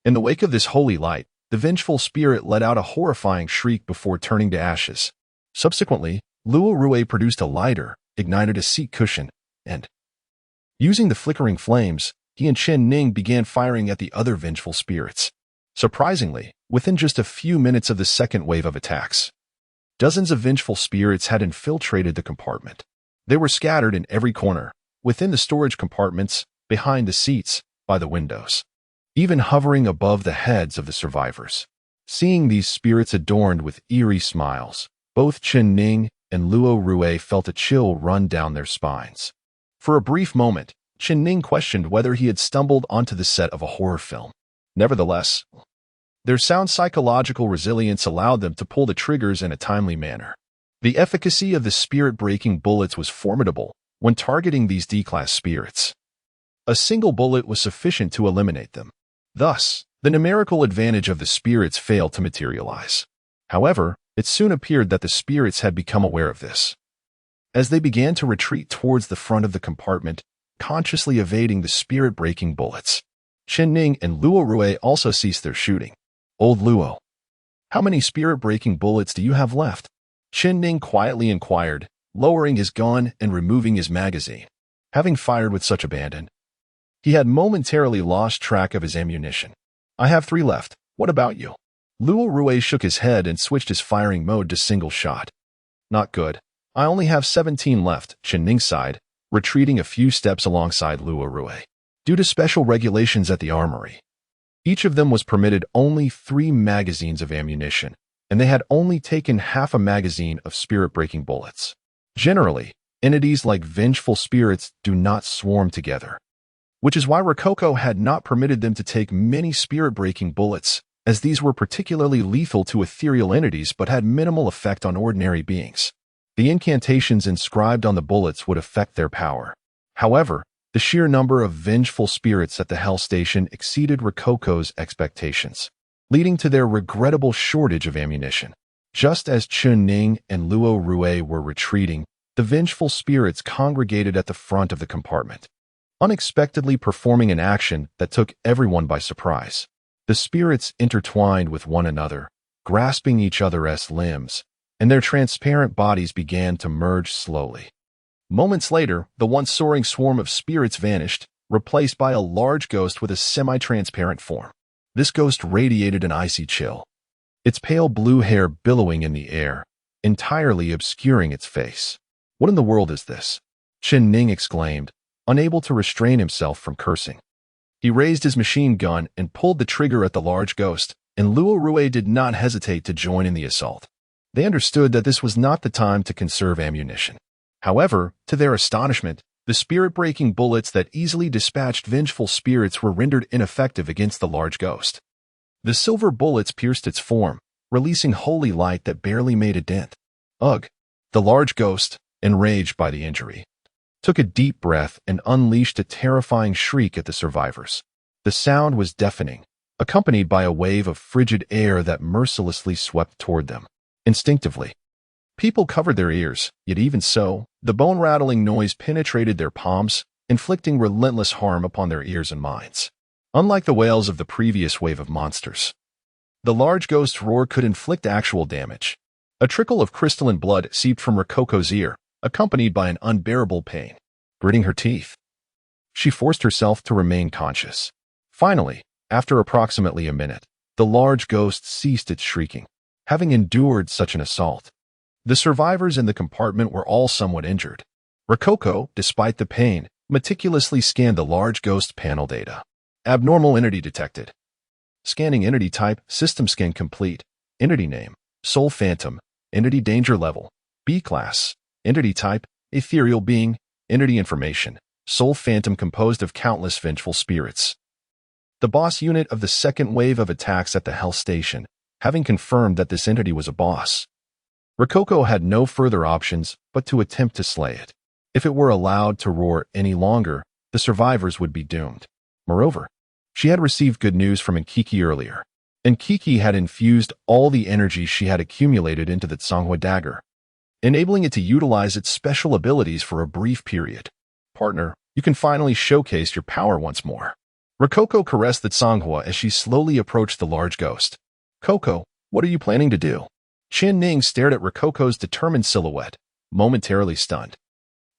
In the wake of this holy light, the vengeful spirit let out a horrifying shriek before turning to ashes. Subsequently, Luo Rue produced a lighter, ignited a seat cushion, and, using the flickering flames, he and Chen Ning began firing at the other vengeful spirits. Surprisingly, within just a few minutes of the second wave of attacks, dozens of vengeful spirits had infiltrated the compartment. They were scattered in every corner, within the storage compartments, behind the seats, by the windows, even hovering above the heads of the survivors. Seeing these spirits adorned with eerie smiles, both Chen Ning and Luo Rue felt a chill run down their spines. For a brief moment, Chen Ning questioned whether he had stumbled onto the set of a horror film. Nevertheless, their sound psychological resilience allowed them to pull the triggers in a timely manner. The efficacy of the spirit-breaking bullets was formidable when targeting these D-class spirits. A single bullet was sufficient to eliminate them. Thus, the numerical advantage of the spirits failed to materialize. However, it soon appeared that the spirits had become aware of this. As they began to retreat towards the front of the compartment, consciously evading the spirit-breaking bullets, Chen Ning and Luo Rue also ceased their shooting. Old Luo, how many spirit-breaking bullets do you have left? Chen Ning quietly inquired, lowering his gun and removing his magazine. Having fired with such abandon, he had momentarily lost track of his ammunition. I have 3 left. What about you? Luo Rue shook his head and switched his firing mode to single shot. Not good. I only have 17 left, Chen Ning sighed, retreating a few steps alongside Luo Rue. Due to special regulations at the armory, each of them was permitted only 3 magazines of ammunition, and they had only taken half a magazine of spirit-breaking bullets. Generally, entities like vengeful spirits do not swarm together, which is why Rococo had not permitted them to take many spirit-breaking bullets, as these were particularly lethal to ethereal entities but had minimal effect on ordinary beings. The incantations inscribed on the bullets would affect their power. However, the sheer number of vengeful spirits at the Hell Station exceeded Rococo's expectations, leading to their regrettable shortage of ammunition. Just as Chen Ning and Luo Rue were retreating, the vengeful spirits congregated at the front of the compartment. unexpectedly performing an action that took everyone by surprise. The spirits intertwined with one another, grasping each other's limbs, and their transparent bodies began to merge slowly. Moments later, the once soaring swarm of spirits vanished, replaced by a large ghost with a semi-transparent form. This ghost radiated an icy chill, its pale blue hair billowing in the air, entirely obscuring its face. "What in the world is this?" Chen Ning exclaimed, unable to restrain himself from cursing. He raised his machine gun and pulled the trigger at the large ghost, and Luo Rue did not hesitate to join in the assault. They understood that this was not the time to conserve ammunition. However, to their astonishment, the spirit-breaking bullets that easily dispatched vengeful spirits were rendered ineffective against the large ghost. The silver bullets pierced its form, releasing holy light that barely made a dent. Ugh! The large ghost, enraged by the injury, took a deep breath and unleashed a terrifying shriek at the survivors. The sound was deafening, accompanied by a wave of frigid air that mercilessly swept toward them. Instinctively, people covered their ears, yet even so, the bone-rattling noise penetrated their palms, inflicting relentless harm upon their ears and minds. Unlike the wails of the previous wave of monsters, the large ghost's roar could inflict actual damage. A trickle of crystalline blood seeped from Rococo's ear, accompanied by an unbearable pain. Gritting her teeth, she forced herself to remain conscious. Finally, after approximately a minute, the large ghost ceased its shrieking. Having endured such an assault, the survivors in the compartment were all somewhat injured. Rococo, despite the pain, meticulously scanned the large ghost panel data. Abnormal entity detected. Scanning entity type, system scan complete. Entity name, Soul Phantom. Entity danger level, B class. Entity type, ethereal being. Entity information, Soul Phantom composed of countless vengeful spirits. The boss unit of the second wave of attacks at the Hell Station, having confirmed that this entity was a boss, Rococo had no further options but to attempt to slay it. If it were allowed to roar any longer, the survivors would be doomed. Moreover, she had received good news from Nkiki earlier. Nkiki had infused all the energy she had accumulated into the Tsanghua dagger, enabling it to utilize its special abilities for a brief period. "Partner, you can finally showcase your power once more." Rococo caressed the Tsanghua as she slowly approached the large ghost. "Coco, what are you planning to do?" Chen Ning stared at Rococo's determined silhouette, momentarily stunned.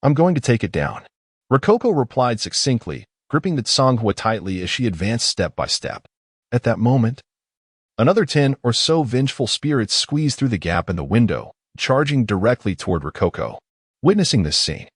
"I'm going to take it down." Rococo replied succinctly, gripping the Tsanghua tightly as she advanced step by step. At that moment, another 10 or so vengeful spirits squeezed through the gap in the window, charging directly toward Rococo. Witnessing this scene,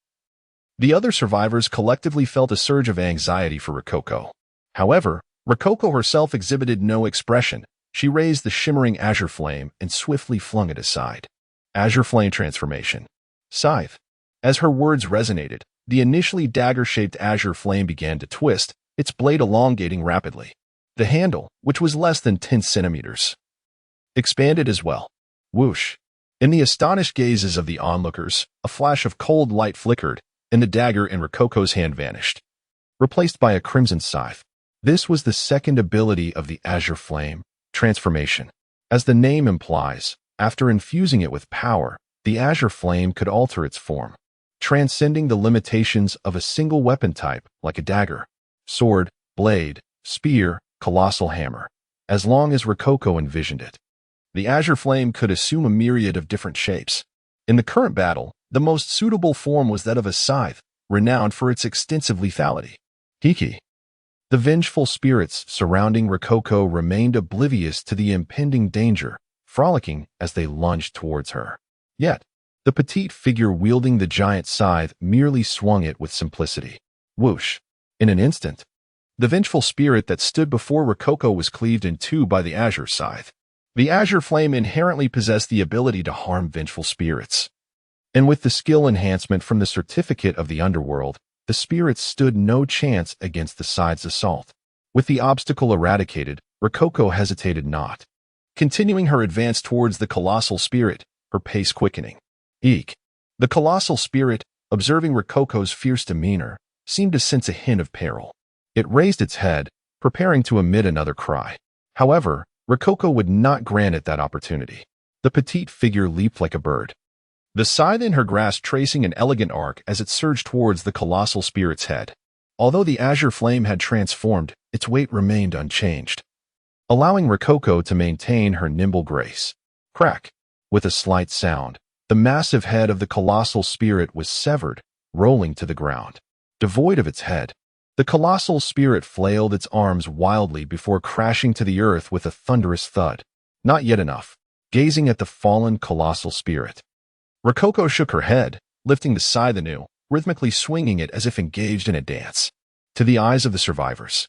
the other survivors collectively felt a surge of anxiety for Rococo. However, Rococo herself exhibited no expression. She raised the shimmering azure flame and swiftly flung it aside. Azure flame transformation. Scythe. As her words resonated, the initially dagger-shaped azure flame began to twist, its blade elongating rapidly. The handle, which was less than 10 centimeters, expanded as well. Whoosh. In the astonished gazes of the onlookers, a flash of cold light flickered, and the dagger in Rococo's hand vanished, replaced by a crimson scythe. This was the second ability of the azure flame, transformation. As the name implies, after infusing it with power, the azure flame could alter its form, transcending the limitations of a single weapon type like a dagger, sword, blade, spear, colossal hammer. As long as Rococo envisioned it, the azure flame could assume a myriad of different shapes. In the current battle, the most suitable form was that of a scythe, renowned for its extensive lethality. Hiki. The vengeful spirits surrounding Rococo remained oblivious to the impending danger, frolicking as they lunged towards her. Yet, the petite figure wielding the giant scythe merely swung it with simplicity. Whoosh! In an instant, the vengeful spirit that stood before Rococo was cleaved in two by the azure scythe. The azure flame inherently possessed the ability to harm vengeful spirits, and with the skill enhancement from the certificate of the underworld, the spirits stood no chance against the scythe's assault. With the obstacle eradicated, Rococo hesitated not, continuing her advance towards the colossal spirit, her pace quickening. Eek! The colossal spirit, observing Rococo's fierce demeanor, seemed to sense a hint of peril. It raised its head, preparing to emit another cry. However, Rococo would not grant it that opportunity. The petite figure leaped like a bird, the scythe in her grasp tracing an elegant arc as it surged towards the colossal spirit's head. Although the azure flame had transformed, its weight remained unchanged, allowing Rococo to maintain her nimble grace. Crack! With a slight sound, the massive head of the colossal spirit was severed, rolling to the ground. Devoid of its head, the colossal spirit flailed its arms wildly before crashing to the earth with a thunderous thud. Not yet enough. Gazing at the fallen colossal spirit, Rococo shook her head, lifting the scythe anew, rhythmically swinging it as if engaged in a dance. To the eyes of the survivors,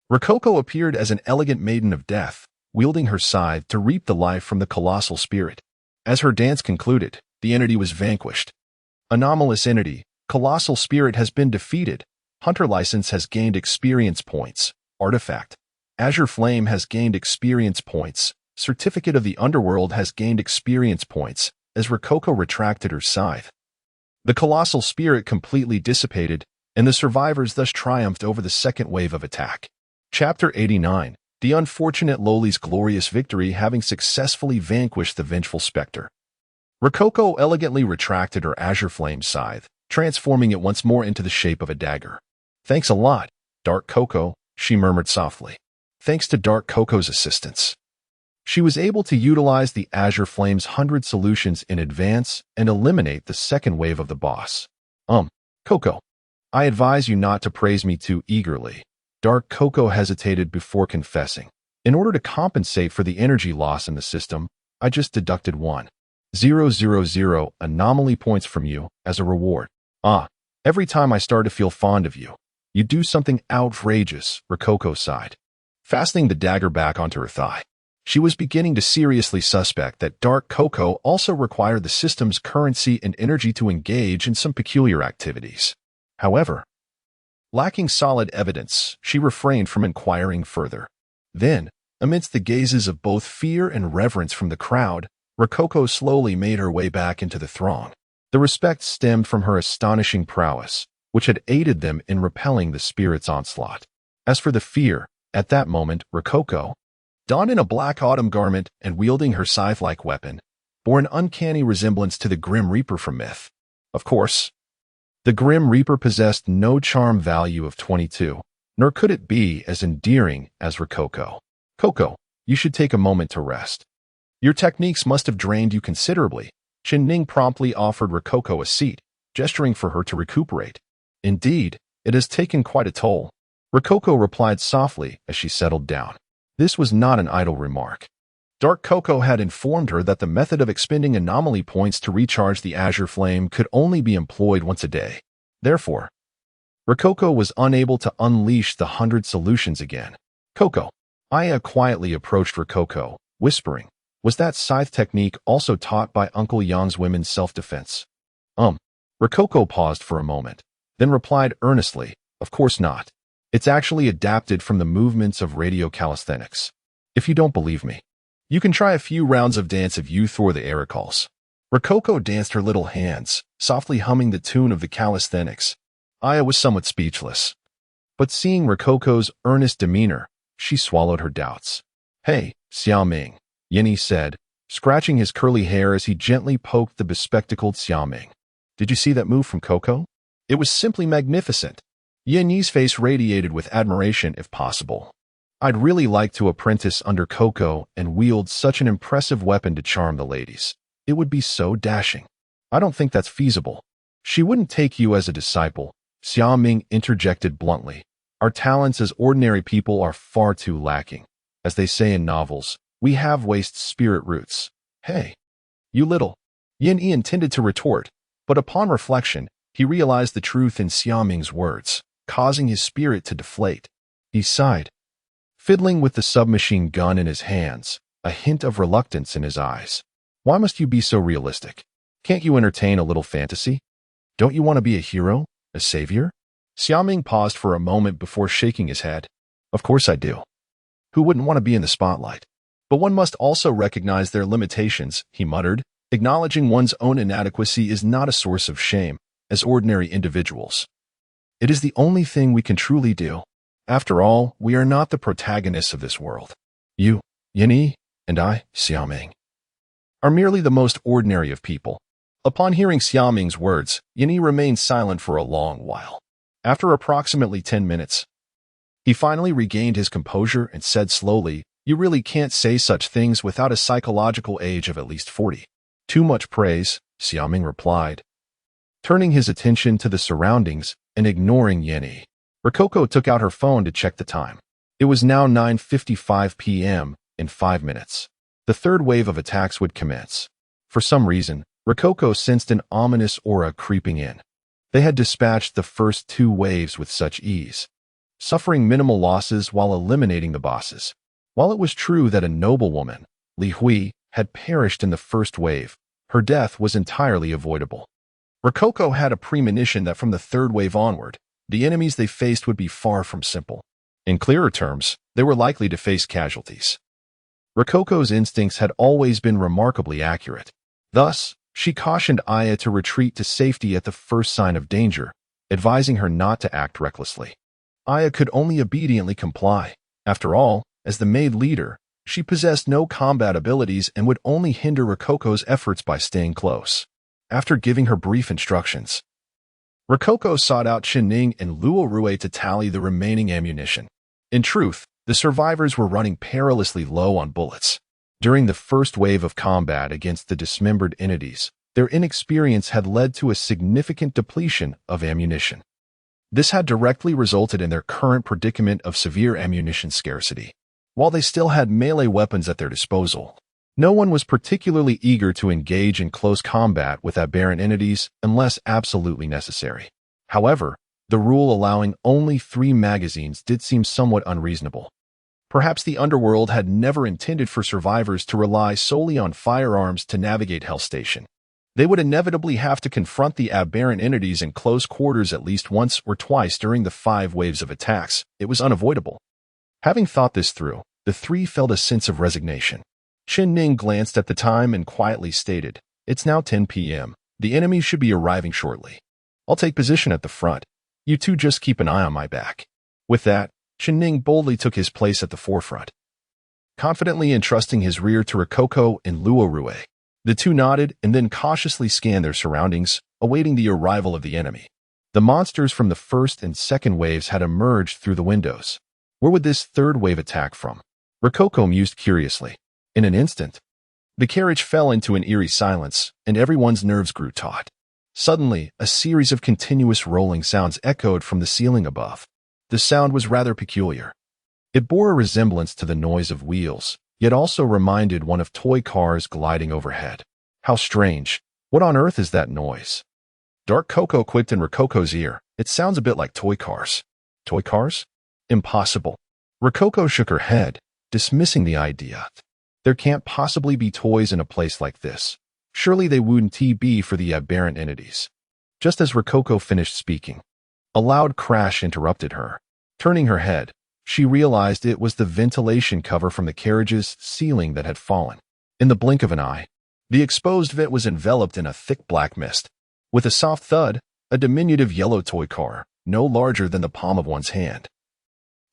Rococo appeared as an elegant maiden of death, wielding her scythe to reap the life from the colossal spirit. As her dance concluded, the entity was vanquished. Anomalous entity, colossal spirit has been defeated. Hunter license has gained experience points. Artifact, azure flame has gained experience points. Certificate of the underworld has gained experience points. As Rococo retracted her scythe, the colossal spirit completely dissipated, and the survivors thus triumphed over the second wave of attack. Chapter 89. The unfortunate Loli's glorious victory, having successfully vanquished the vengeful specter. Rococo elegantly retracted her azure flame scythe, transforming it once more into the shape of a dagger. "Thanks a lot, Dark Coco," she murmured softly. Thanks to Dark Coco's assistance, she was able to utilize the azure flame's 100 solutions in advance and eliminate the second wave of the boss. Coco, I advise you not to praise me too eagerly." Dark Coco hesitated before confessing. "In order to compensate for the energy loss in the system, I just deducted 1,000 anomaly points from you as a reward. Every time I start to feel fond of you, you do something outrageous," Rococo sighed, fastening the dagger back onto her thigh. She was beginning to seriously suspect that Dark Coco also required the system's currency and energy to engage in some peculiar activities. However, lacking solid evidence, she refrained from inquiring further. Then, amidst the gazes of both fear and reverence from the crowd, Rococo slowly made her way back into the throng. The respect stemmed from her astonishing prowess, which had aided them in repelling the spirit's onslaught. As for the fear, at that moment, Rococo, donned in a black autumn garment and wielding her scythe-like weapon, bore an uncanny resemblance to the Grim Reaper from myth. Of course, the Grim Reaper possessed no charm value of 22, nor could it be as endearing as Rococo. "Coco, you should take a moment to rest. Your techniques must have drained you considerably." Chen Ning promptly offered Rococo a seat, gesturing for her to recuperate. "Indeed, it has taken quite a toll," Rococo replied softly as she settled down. This was not an idle remark. Dark Coco had informed her that the method of expending anomaly points to recharge the azure flame could only be employed once a day. Therefore, Rococo was unable to unleash the 100 solutions again. "Coco." Aya quietly approached Rococo, whispering, "Was that scythe technique also taught by Uncle Yang's women's self-defense?" Rococo paused for a moment, then replied earnestly, "Of course not. It's actually adapted from the movements of radio calisthenics. If you don't believe me, you can try a few rounds of Dance of Youth or the Aerocols." Rococo danced her little hands, softly humming the tune of the calisthenics. Aya was somewhat speechless. But seeing Rococo's earnest demeanor, she swallowed her doubts. "Hey, Xiaoming," Yinyi said, scratching his curly hair as he gently poked the bespectacled Xiaoming. "Did you see that move from Coco? It was simply magnificent." Yinyi's face radiated with admiration if possible. "I'd really like to apprentice under Coco and wield such an impressive weapon to charm the ladies. It would be so dashing." "I don't think that's feasible. She wouldn't take you as a disciple," Xiaoming interjected bluntly. "Our talents as ordinary people are far too lacking. As they say in novels, we have waste spirit roots." "Hey, you little..." Yinyi intended to retort, but upon reflection, he realized the truth in Xiaoming's words, causing his spirit to deflate. He sighed, fiddling with the submachine gun in his hands, a hint of reluctance in his eyes. "Why must you be so realistic? Can't you entertain a little fantasy? Don't you want to be a hero, a savior?" Xiaoming paused for a moment before shaking his head. "Of course I do. Who wouldn't want to be in the spotlight? But one must also recognize their limitations," he muttered. "Acknowledging one's own inadequacy is not a source of shame, as ordinary individuals. It is the only thing we can truly do. After all, we are not the protagonists of this world. You, Yinyi, and I, Xiaoming, are merely the most ordinary of people." Upon hearing Xiaoming's words, Yinyi remained silent for a long while. After approximately 10 minutes, he finally regained his composure and said slowly, "You really can't say such things without a psychological age of at least 40. Too much praise," Xiaoming replied, turning his attention to the surroundings and ignoring Yenny. Rococo took out her phone to check the time. It was now 9:55 p.m. In 5 minutes. The third wave of attacks would commence. For some reason, Rococo sensed an ominous aura creeping in. They had dispatched the first 2 waves with such ease, suffering minimal losses while eliminating the bosses. While it was true that a noblewoman, Li Hui, had perished in the first wave, her death was entirely avoidable. Rococo had a premonition that from the third wave onward, the enemies they faced would be far from simple. In clearer terms, they were likely to face casualties. Rococo's instincts had always been remarkably accurate. Thus, she cautioned Aya to retreat to safety at the first sign of danger, advising her not to act recklessly. Aya could only obediently comply. After all, as the Maid leader, she possessed no combat abilities and would only hinder Rococo's efforts by staying close. After giving her brief instructions, Rococo sought out Qining and Luorue to tally the remaining ammunition. In truth, the survivors were running perilously low on bullets. During the first wave of combat against the dismembered entities, their inexperience had led to a significant depletion of ammunition. This had directly resulted in their current predicament of severe ammunition scarcity. While they still had melee weapons at their disposal, no one was particularly eager to engage in close combat with aberrant entities unless absolutely necessary. However, the rule allowing only 3 magazines did seem somewhat unreasonable. Perhaps the underworld had never intended for survivors to rely solely on firearms to navigate Hell Station. They would inevitably have to confront the aberrant entities in close quarters at least once or twice during the 5 waves of attacks. It was unavoidable. Having thought this through, the 3 felt a sense of resignation. Qining glanced at the time and quietly stated, "It's now 10 p.m. The enemy should be arriving shortly. I'll take position at the front. You 2 just keep an eye on my back." With that, Qining boldly took his place at the forefront, confidently entrusting his rear to Rococo and Luorue. The 2 nodded and then cautiously scanned their surroundings, awaiting the arrival of the enemy. The monsters from the first and second waves had emerged through the windows. Where would this third wave attack from? Rococo mused curiously. In an instant, the carriage fell into an eerie silence, and everyone's nerves grew taut. Suddenly, a series of continuous rolling sounds echoed from the ceiling above. The sound was rather peculiar. It bore a resemblance to the noise of wheels, yet also reminded one of toy cars gliding overhead. How strange. What on earth is that noise? Dark Coco quipped in Rococo's ear. It sounds a bit like toy cars. Toy cars? Impossible. Rococo shook her head, dismissing the idea. There can't possibly be toys in a place like this. Surely they wouldn't be for the aberrant entities. Just as Rococo finished speaking, a loud crash interrupted her. Turning her head, she realized it was the ventilation cover from the carriage's ceiling that had fallen. In the blink of an eye, the exposed vent was enveloped in a thick black mist. With a soft thud, a diminutive yellow toy car, no larger than the palm of one's hand,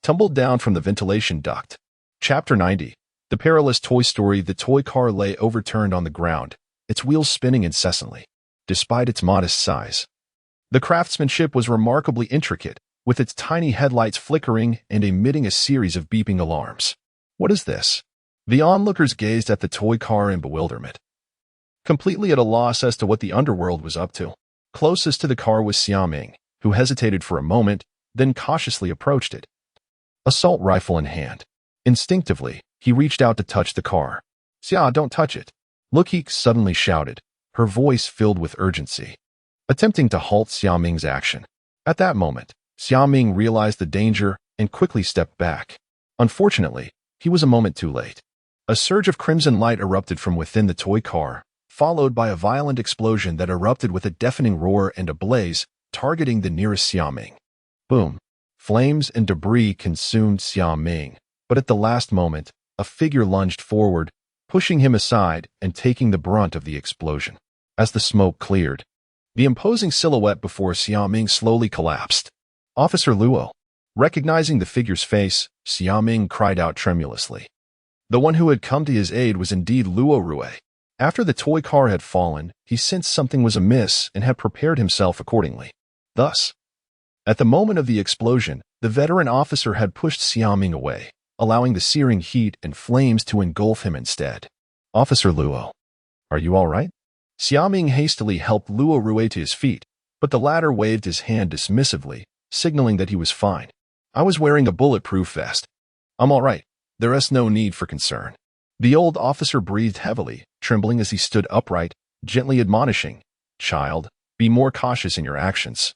tumbled down from the ventilation duct. Chapter 90. The Perilous Toy Story. The toy car lay overturned on the ground, its wheels spinning incessantly. Despite its modest size, the craftsmanship was remarkably intricate, with its tiny headlights flickering and emitting a series of beeping alarms. What is this? The onlookers gazed at the toy car in bewilderment, completely at a loss as to what the underworld was up to. Closest to the car was Xiaoming, who hesitated for a moment, then cautiously approached it, assault rifle in hand. Instinctively, he reached out to touch the car. "Xia, don't touch it," Luokeke suddenly shouted, her voice filled with urgency, attempting to halt Xiaoming's action. At that moment, Xiaoming realized the danger and quickly stepped back. Unfortunately, he was a moment too late. A surge of crimson light erupted from within the toy car, followed by a violent explosion that erupted with a deafening roar and a blaze, targeting the nearest Xiaoming. Boom! Flames and debris consumed Xiaoming, but at the last moment, a figure lunged forward, pushing him aside and taking the brunt of the explosion. As the smoke cleared, the imposing silhouette before Xiaoming slowly collapsed. "Officer Luo." Recognizing the figure's face, Xiaoming cried out tremulously. The one who had come to his aid was indeed Luorue. After the toy car had fallen, he sensed something was amiss and had prepared himself accordingly. Thus, At the moment of the explosion, the veteran officer had pushed Xiaoming away, allowing the searing heat and flames to engulf him instead. Officer Luo, are you all right? Xiaoming hastily helped Luo Rue to his feet, but the latter waved his hand dismissively, signaling that he was fine. I was wearing a bulletproof vest. I'm all right. There is no need for concern. The old officer breathed heavily, trembling as he stood upright, gently admonishing, Child, be more cautious in your actions.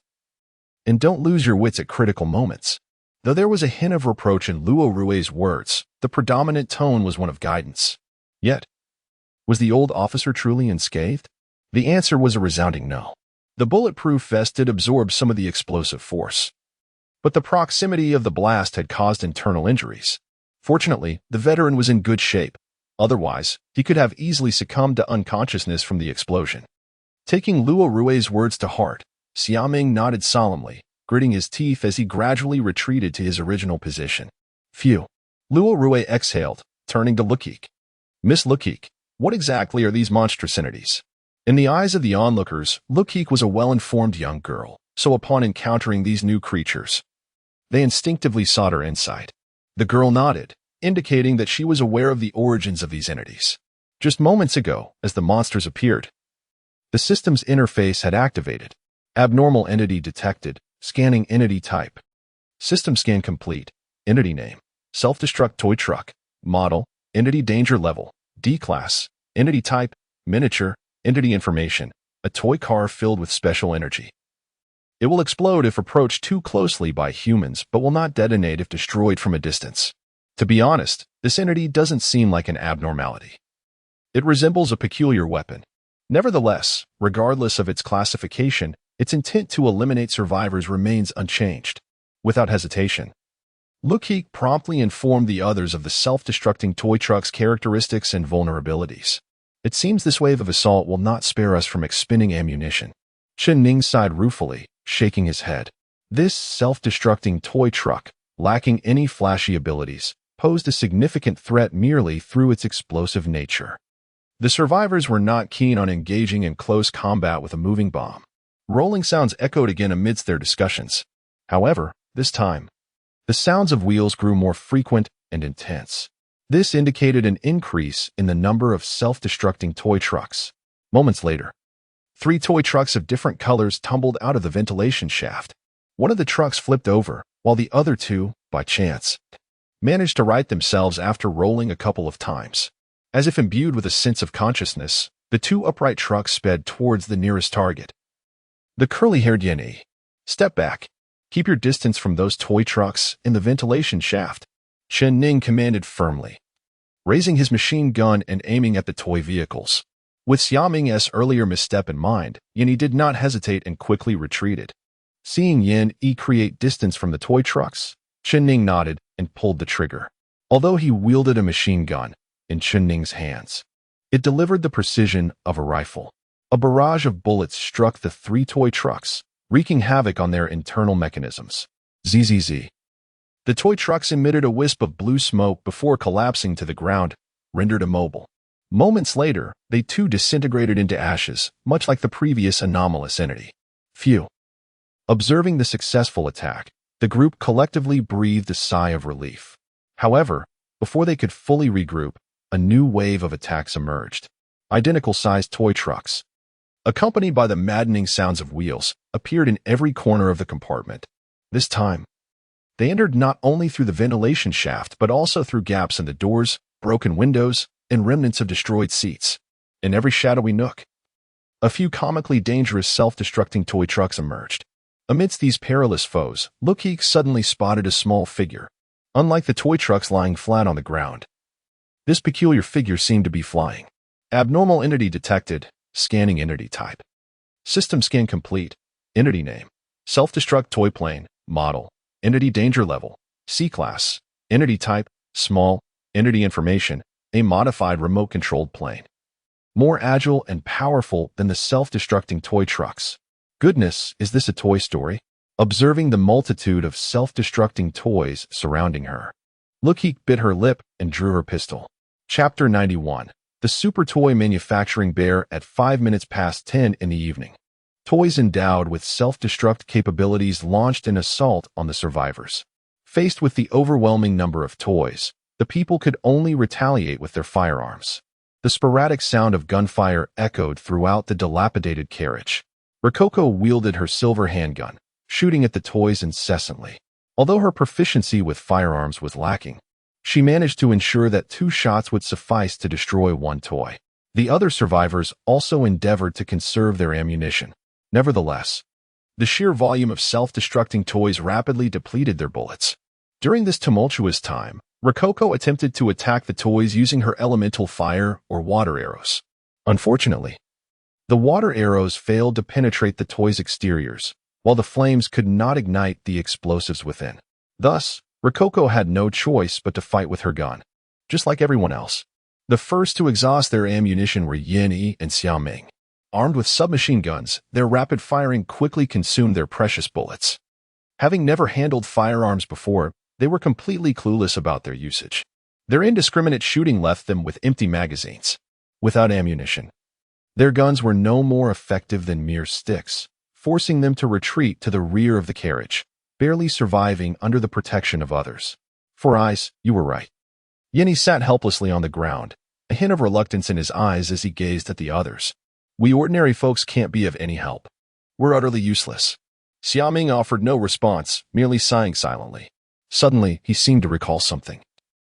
And don't lose your wits at critical moments. Though there was a hint of reproach in Luo Rue's words, the predominant tone was one of guidance. Yet, was the old officer truly unscathed? The answer was a resounding no. The bulletproof vest did absorb some of the explosive force, but the proximity of the blast had caused internal injuries. Fortunately, the veteran was in good shape. Otherwise, he could have easily succumbed to unconsciousness from the explosion. Taking Luo Rue's words to heart, Xiaoming nodded solemnly, gritting his teeth as he gradually retreated to his original position. Phew. Luo Rue exhaled, turning to Luokeke. Miss Luokeke, what exactly are these monstrous entities? In the eyes of the onlookers, Luokeke was a well-informed young girl, so upon encountering these new creatures, they instinctively sought her insight. The girl nodded, indicating that she was aware of the origins of these entities. Just moments ago, as the monsters appeared, the system's interface had activated. Abnormal entity detected, scanning entity type. System scan complete. Entity name. Self-destruct toy truck. Model. Entity danger level. D-class. Entity type. Miniature. Entity information. A toy car filled with special energy. It will explode if approached too closely by humans, but will not detonate if destroyed from a distance. To be honest, this entity doesn't seem like an abnormality. It resembles a peculiar weapon. Nevertheless, regardless of its classification, its intent to eliminate survivors remains unchanged. Without hesitation, Luokeke promptly informed the others of the self-destructing toy truck's characteristics and vulnerabilities. It seems this wave of assault will not spare us from expending ammunition. Chen Ning sighed ruefully, shaking his head. This self-destructing toy truck, lacking any flashy abilities, posed a significant threat merely through its explosive nature. The survivors were not keen on engaging in close combat with a moving bomb. Rolling sounds echoed again amidst their discussions. However, this time, the sounds of wheels grew more frequent and intense. This indicated an increase in the number of self-destructing toy trucks. Moments later, 3 toy trucks of different colors tumbled out of the ventilation shaft. One of the trucks flipped over, while the other 2, by chance, managed to right themselves after rolling a couple of times. As if imbued with a sense of consciousness, the 2 upright trucks sped towards the nearest target. The curly-haired Yenny. Step back. Keep your distance from those toy trucks in the ventilation shaft, Chen Ning commanded firmly, raising his machine gun and aiming at the toy vehicles. With Xiaoming's earlier misstep in mind, Yenny did not hesitate and quickly retreated. Seeing Yen create distance from the toy trucks, Chen Ning nodded and pulled the trigger. Although he wielded a machine gun in Chen Ning's hands, it delivered the precision of a rifle. A barrage of bullets struck the 3 toy trucks, wreaking havoc on their internal mechanisms. Zzz. The toy trucks emitted a wisp of blue smoke before collapsing to the ground, rendered immobile. Moments later, they too disintegrated into ashes, much like the previous anomalous entity. Phew. Observing the successful attack, the group collectively breathed a sigh of relief. However, before they could fully regroup, a new wave of attacks emerged. Identical-sized toy trucks, accompanied by the maddening sounds of wheels, appeared in every corner of the compartment. This time, they entered not only through the ventilation shaft but also through gaps in the doors, broken windows, and remnants of destroyed seats. In every shadowy nook, a few comically dangerous self-destructing toy trucks emerged. Amidst these perilous foes, Luokeke suddenly spotted a small figure. Unlike the toy trucks lying flat on the ground, this peculiar figure seemed to be flying. Abnormal entity detected. Scanning entity type. System scan complete. Entity name. Self-destruct toy plane. Model. Entity danger level. C-class. Entity type. Small. Entity information. A modified remote-controlled plane. More agile and powerful than the self-destructing toy trucks. Goodness, is this a Toy Story? Observing the multitude of self-destructing toys surrounding her, Luokeke bit her lip and drew her pistol. Chapter 91. The Super Toy Manufacturing Bear at 5 minutes past 10 in the evening. Toys endowed with self-destruct capabilities launched an assault on the survivors. Faced with the overwhelming number of toys, the people could only retaliate with their firearms. The sporadic sound of gunfire echoed throughout the dilapidated carriage. Rococo wielded her silver handgun, shooting at the toys incessantly. Although her proficiency with firearms was lacking, she managed to ensure that 2 shots would suffice to destroy 1 toy. The other survivors also endeavored to conserve their ammunition. Nevertheless, the sheer volume of self-destructing toys rapidly depleted their bullets. During this tumultuous time, Rococo attempted to attack the toys using her elemental fire or water arrows. Unfortunately, the water arrows failed to penetrate the toys' exteriors, while the flames could not ignite the explosives within. Thus, Rococo had no choice but to fight with her gun. Just like everyone else, the first to exhaust their ammunition were Yin and Xiaoming. Armed with submachine guns, their rapid firing quickly consumed their precious bullets. Having never handled firearms before, they were completely clueless about their usage. Their indiscriminate shooting left them with empty magazines. Without ammunition, their guns were no more effective than mere sticks, forcing them to retreat to the rear of the carriage, barely surviving under the protection of others. For eyes, you were right. Yin sat helplessly on the ground, a hint of reluctance in his eyes as he gazed at the others. We ordinary folks can't be of any help. We're utterly useless. Xiaoming offered no response, merely sighing silently. Suddenly, he seemed to recall something.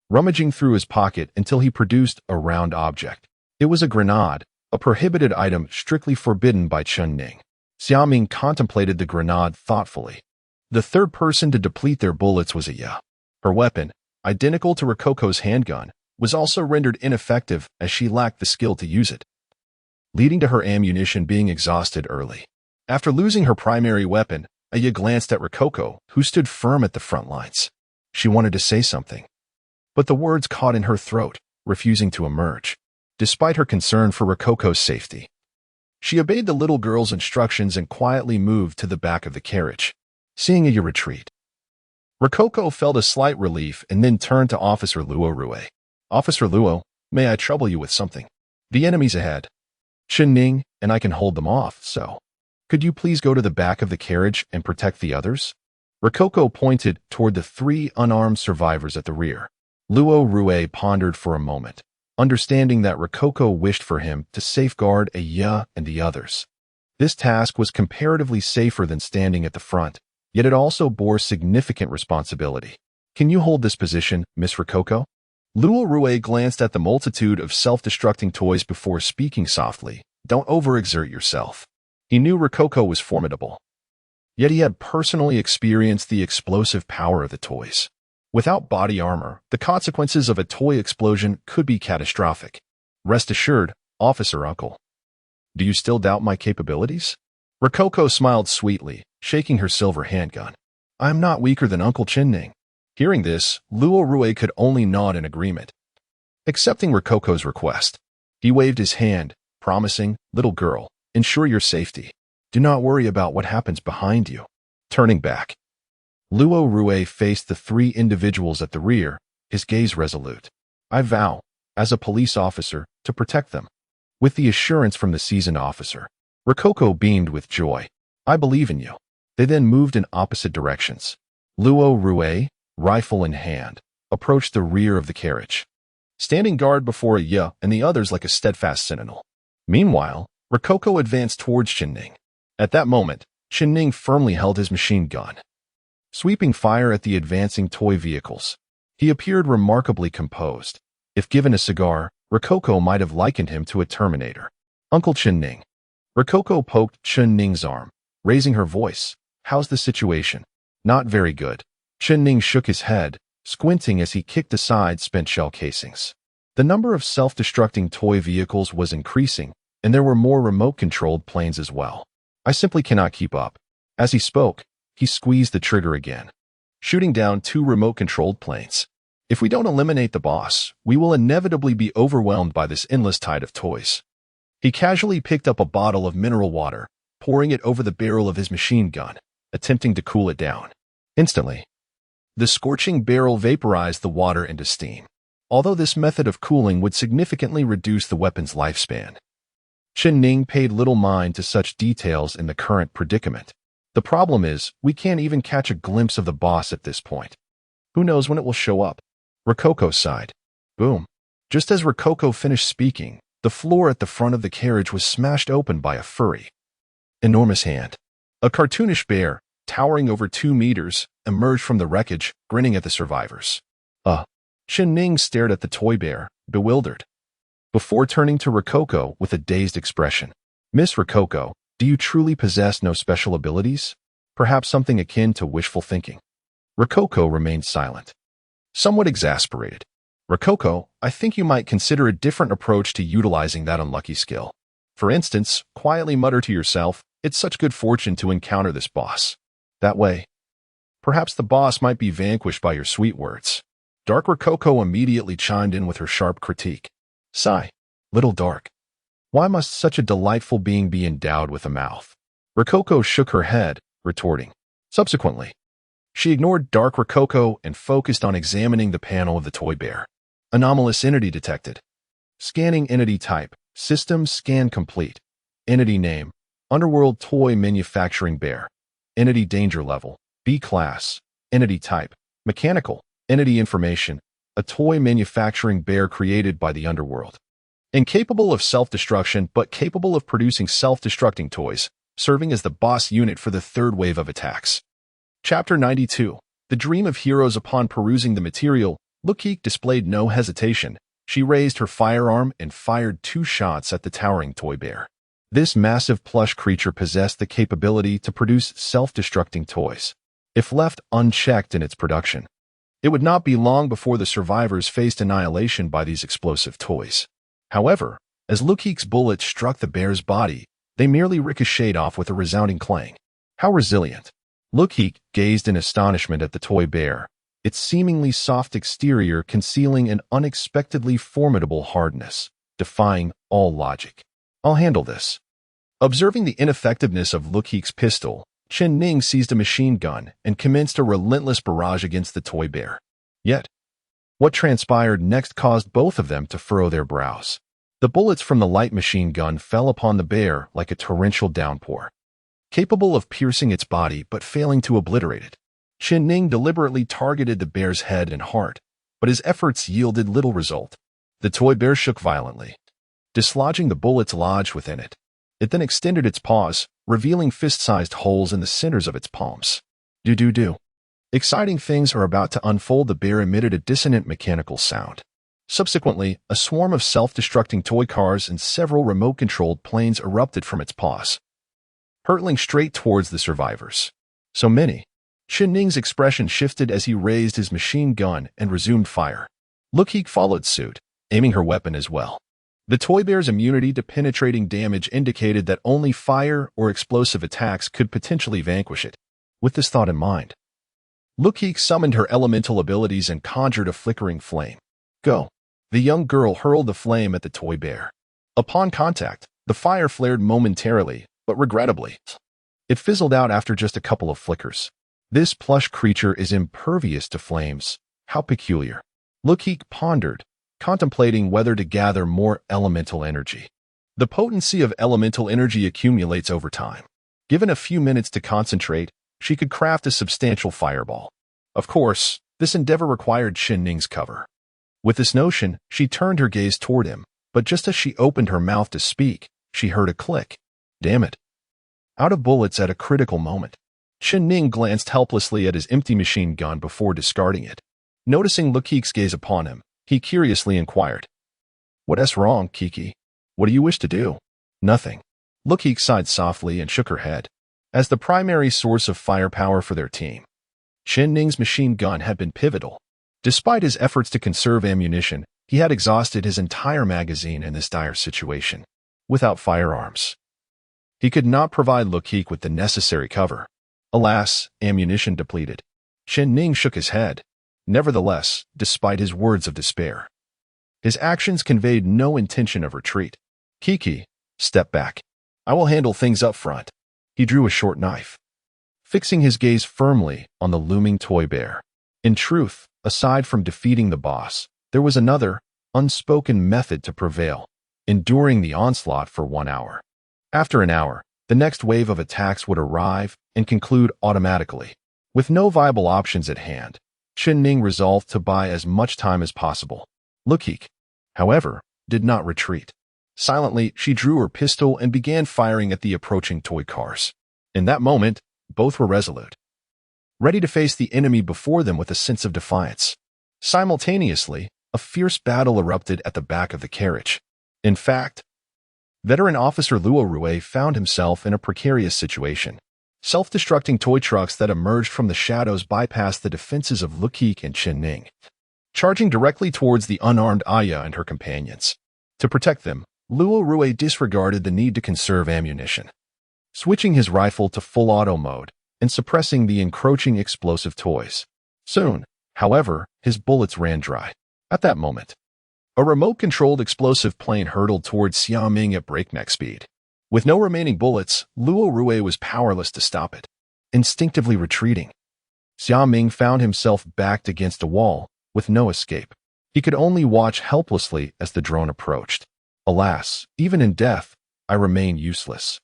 Rummaging through his pocket until he produced a round object. It was a grenade, a prohibited item strictly forbidden by Chen Ning. Xiaoming contemplated the grenade thoughtfully. The third person to deplete their bullets was Aya. Her weapon, identical to Rococo's handgun, was also rendered ineffective as she lacked the skill to use it, leading to her ammunition being exhausted early. After losing her primary weapon, Aya glanced at Rococo, who stood firm at the front lines. She wanted to say something, but the words caught in her throat, refusing to emerge. Despite her concern for Rococo's safety, she obeyed the little girl's instructions and quietly moved to the back of the carriage. Seeing Aya retreat, Rococo felt a slight relief and then turned to Officer Luo Rue. Officer Luo, may I trouble you with something? The enemy's ahead. Chen Ning and I can hold them off, so could you please go to the back of the carriage and protect the others? Rococo pointed toward the 3 unarmed survivors at the rear. Luo Rue pondered for a moment, understanding that Rococo wished for him to safeguard Aya and the others. This task was comparatively safer than standing at the front, yet it also bore significant responsibility. Can you hold this position, Miss Rococo? Luo Rue glanced at the multitude of self-destructing toys before speaking softly. Don't overexert yourself. He knew Rococo was formidable, yet he had personally experienced the explosive power of the toys. Without body armor, the consequences of a toy explosion could be catastrophic. Rest assured, Officer Uncle. Do you still doubt my capabilities? Rococo smiled sweetly, shaking her silver handgun. I am not weaker than Uncle Chen Ning. Hearing this, Luo Rue could only nod in agreement. Accepting Rococo's request, he waved his hand, promising, little girl, ensure your safety. Do not worry about what happens behind you. Turning back, Luo Rue faced the 3 individuals at the rear, his gaze resolute. I vow, as a police officer, to protect them. With the assurance from the seasoned officer, Rococo beamed with joy. I believe in you. They then moved in opposite directions. Luo Rue, rifle in hand, approached the rear of the carriage, standing guard before Aya and the others like a steadfast sentinel. Meanwhile, Rococo advanced towards Chen Ning. At that moment, Chen Ning firmly held his machine gun, sweeping fire at the advancing toy vehicles. He appeared remarkably composed. If given a cigar, Rococo might have likened him to a Terminator. Uncle Chen Ning. Rococo poked Chen Ning's arm, raising her voice. How's the situation? Not very good. Chen Ning shook his head, squinting as he kicked aside spent shell casings. The number of self-destructing toy vehicles was increasing, and there were more remote-controlled planes as well. I simply cannot keep up. As he spoke, he squeezed the trigger again, shooting down 2 remote-controlled planes. If we don't eliminate the boss, we will inevitably be overwhelmed by this endless tide of toys. He casually picked up a bottle of mineral water, pouring it over the barrel of his machine gun, attempting to cool it down. Instantly, the scorching barrel vaporized the water into steam. Although this method of cooling would significantly reduce the weapon's lifespan, Chen Ning paid little mind to such details in the current predicament. The problem is, we can't even catch a glimpse of the boss at this point. Who knows when it will show up? Rococo sighed. Boom. Just as Rococo finished speaking, the floor at the front of the carriage was smashed open by a furry, enormous hand. A cartoonish bear, towering over 2 meters, emerged from the wreckage, grinning at the survivors. Chen Ning stared at the toy bear, bewildered, before turning to Rococo with a dazed expression. Miss Rococo, do you truly possess no special abilities? Perhaps something akin to wishful thinking? Rococo remained silent, somewhat exasperated. Rococo, I think you might consider a different approach to utilizing that unlucky skill. For instance, quietly mutter to yourself, it's such good fortune to encounter this boss. That way, perhaps the boss might be vanquished by your sweet words. Dark Rococo immediately chimed in with her sharp critique. Sigh, little Dark. Why must such a delightful being be endowed with a mouth? Rococo shook her head, retorting. Subsequently, she ignored Dark Rococo and focused on examining the panel of the toy bear. Anomalous entity detected. Scanning entity type. System scan complete. Entity name. Underworld toy manufacturing bear. Entity danger level. B class. Entity type. Mechanical. Entity information. A toy manufacturing bear created by the underworld. Incapable of self-destruction but capable of producing self-destructing toys, serving as the boss unit for the third wave of attacks. Chapter 92. The Dream of Heroes. Upon perusing the material, Luokeke displayed no hesitation. She raised her firearm and fired 2 shots at the towering toy bear. This massive plush creature possessed the capability to produce self-destructing toys. If left unchecked in its production, it would not be long before the survivors faced annihilation by these explosive toys. However, as Luokeke's bullets struck the bear's body, they merely ricocheted off with a resounding clang. How resilient! Luokeke gazed in astonishment at the toy bear, its seemingly soft exterior concealing an unexpectedly formidable hardness, defying all logic. I'll handle this. Observing the ineffectiveness of Luokeke's pistol, Chen Ning seized a machine gun and commenced a relentless barrage against the toy bear. Yet, what transpired next caused both of them to furrow their brows. The bullets from the light machine gun fell upon the bear like a torrential downpour, capable of piercing its body but failing to obliterate it. Chen Ning deliberately targeted the bear's head and heart, but his efforts yielded little result. The toy bear shook violently, dislodging the bullets lodged within it. It then extended its paws, revealing fist-sized holes in the centers of its palms. Do-do-do. Exciting things are about to unfold. The bear emitted a dissonant mechanical sound. Subsequently, a swarm of self-destructing toy cars and several remote-controlled planes erupted from its paws, hurtling straight towards the survivors. So many. Chen Ning's expression shifted as he raised his machine gun and resumed fire. Luokeke followed suit, aiming her weapon as well. The toy bear's immunity to penetrating damage indicated that only fire or explosive attacks could potentially vanquish it. With this thought in mind, Luokeke summoned her elemental abilities and conjured a flickering flame. Go! The young girl hurled the flame at the toy bear. Upon contact, the fire flared momentarily, but regrettably, it fizzled out after just a couple of flickers. This plush creature is impervious to flames. How peculiar. Luokeke pondered, contemplating whether to gather more elemental energy. The potency of elemental energy accumulates over time. Given a few minutes to concentrate, she could craft a substantial fireball. Of course, this endeavor required Chen Ning's cover. With this notion, she turned her gaze toward him, but just as she opened her mouth to speak, she heard a click. Damn it. Out of bullets at a critical moment. Chen Ning glanced helplessly at his empty machine gun before discarding it. Noticing Luokeke's gaze upon him, he curiously inquired. What's wrong, Kiki? What do you wish to do? Nothing. Luokeke sighed softly and shook her head. As the primary source of firepower for their team, Chen Ning's machine gun had been pivotal. Despite his efforts to conserve ammunition, he had exhausted his entire magazine in this dire situation. Without firearms, he could not provide Luokeke with the necessary cover. Alas, ammunition depleted. Chen Ning shook his head. Nevertheless, despite his words of despair, his actions conveyed no intention of retreat. Kiki, step back. I will handle things up front. He drew a short knife, fixing his gaze firmly on the looming toy bear. In truth, aside from defeating the boss, there was another, unspoken method to prevail. enduring the onslaught for 1 hour. After an hour, the next wave of attacks would arrive and conclude automatically. With no viable options at hand, Ning resolved to buy as much time as possible. Luokeke, however, did not retreat. Silently, she drew her pistol and began firing at the approaching toy cars. In that moment, both were resolute, ready to face the enemy before them with a sense of defiance. Simultaneously, a fierce battle erupted at the back of the carriage. In fact, veteran officer Luokeke found himself in a precarious situation. Self-destructing toy trucks that emerged from the shadows bypassed the defenses of Luokeke and Ning, charging directly towards the unarmed Aya and her companions. To protect them, Luokeke disregarded the need to conserve ammunition, switching his rifle to full auto mode and suppressing the encroaching explosive toys. Soon, however, his bullets ran dry. At that moment, a remote-controlled explosive plane hurtled towards Ming at breakneck speed. With no remaining bullets, Luokeke was powerless to stop it, instinctively retreating. Ming found himself backed against a wall, with no escape. He could only watch helplessly as the drone approached. Alas, even in death, I remain useless.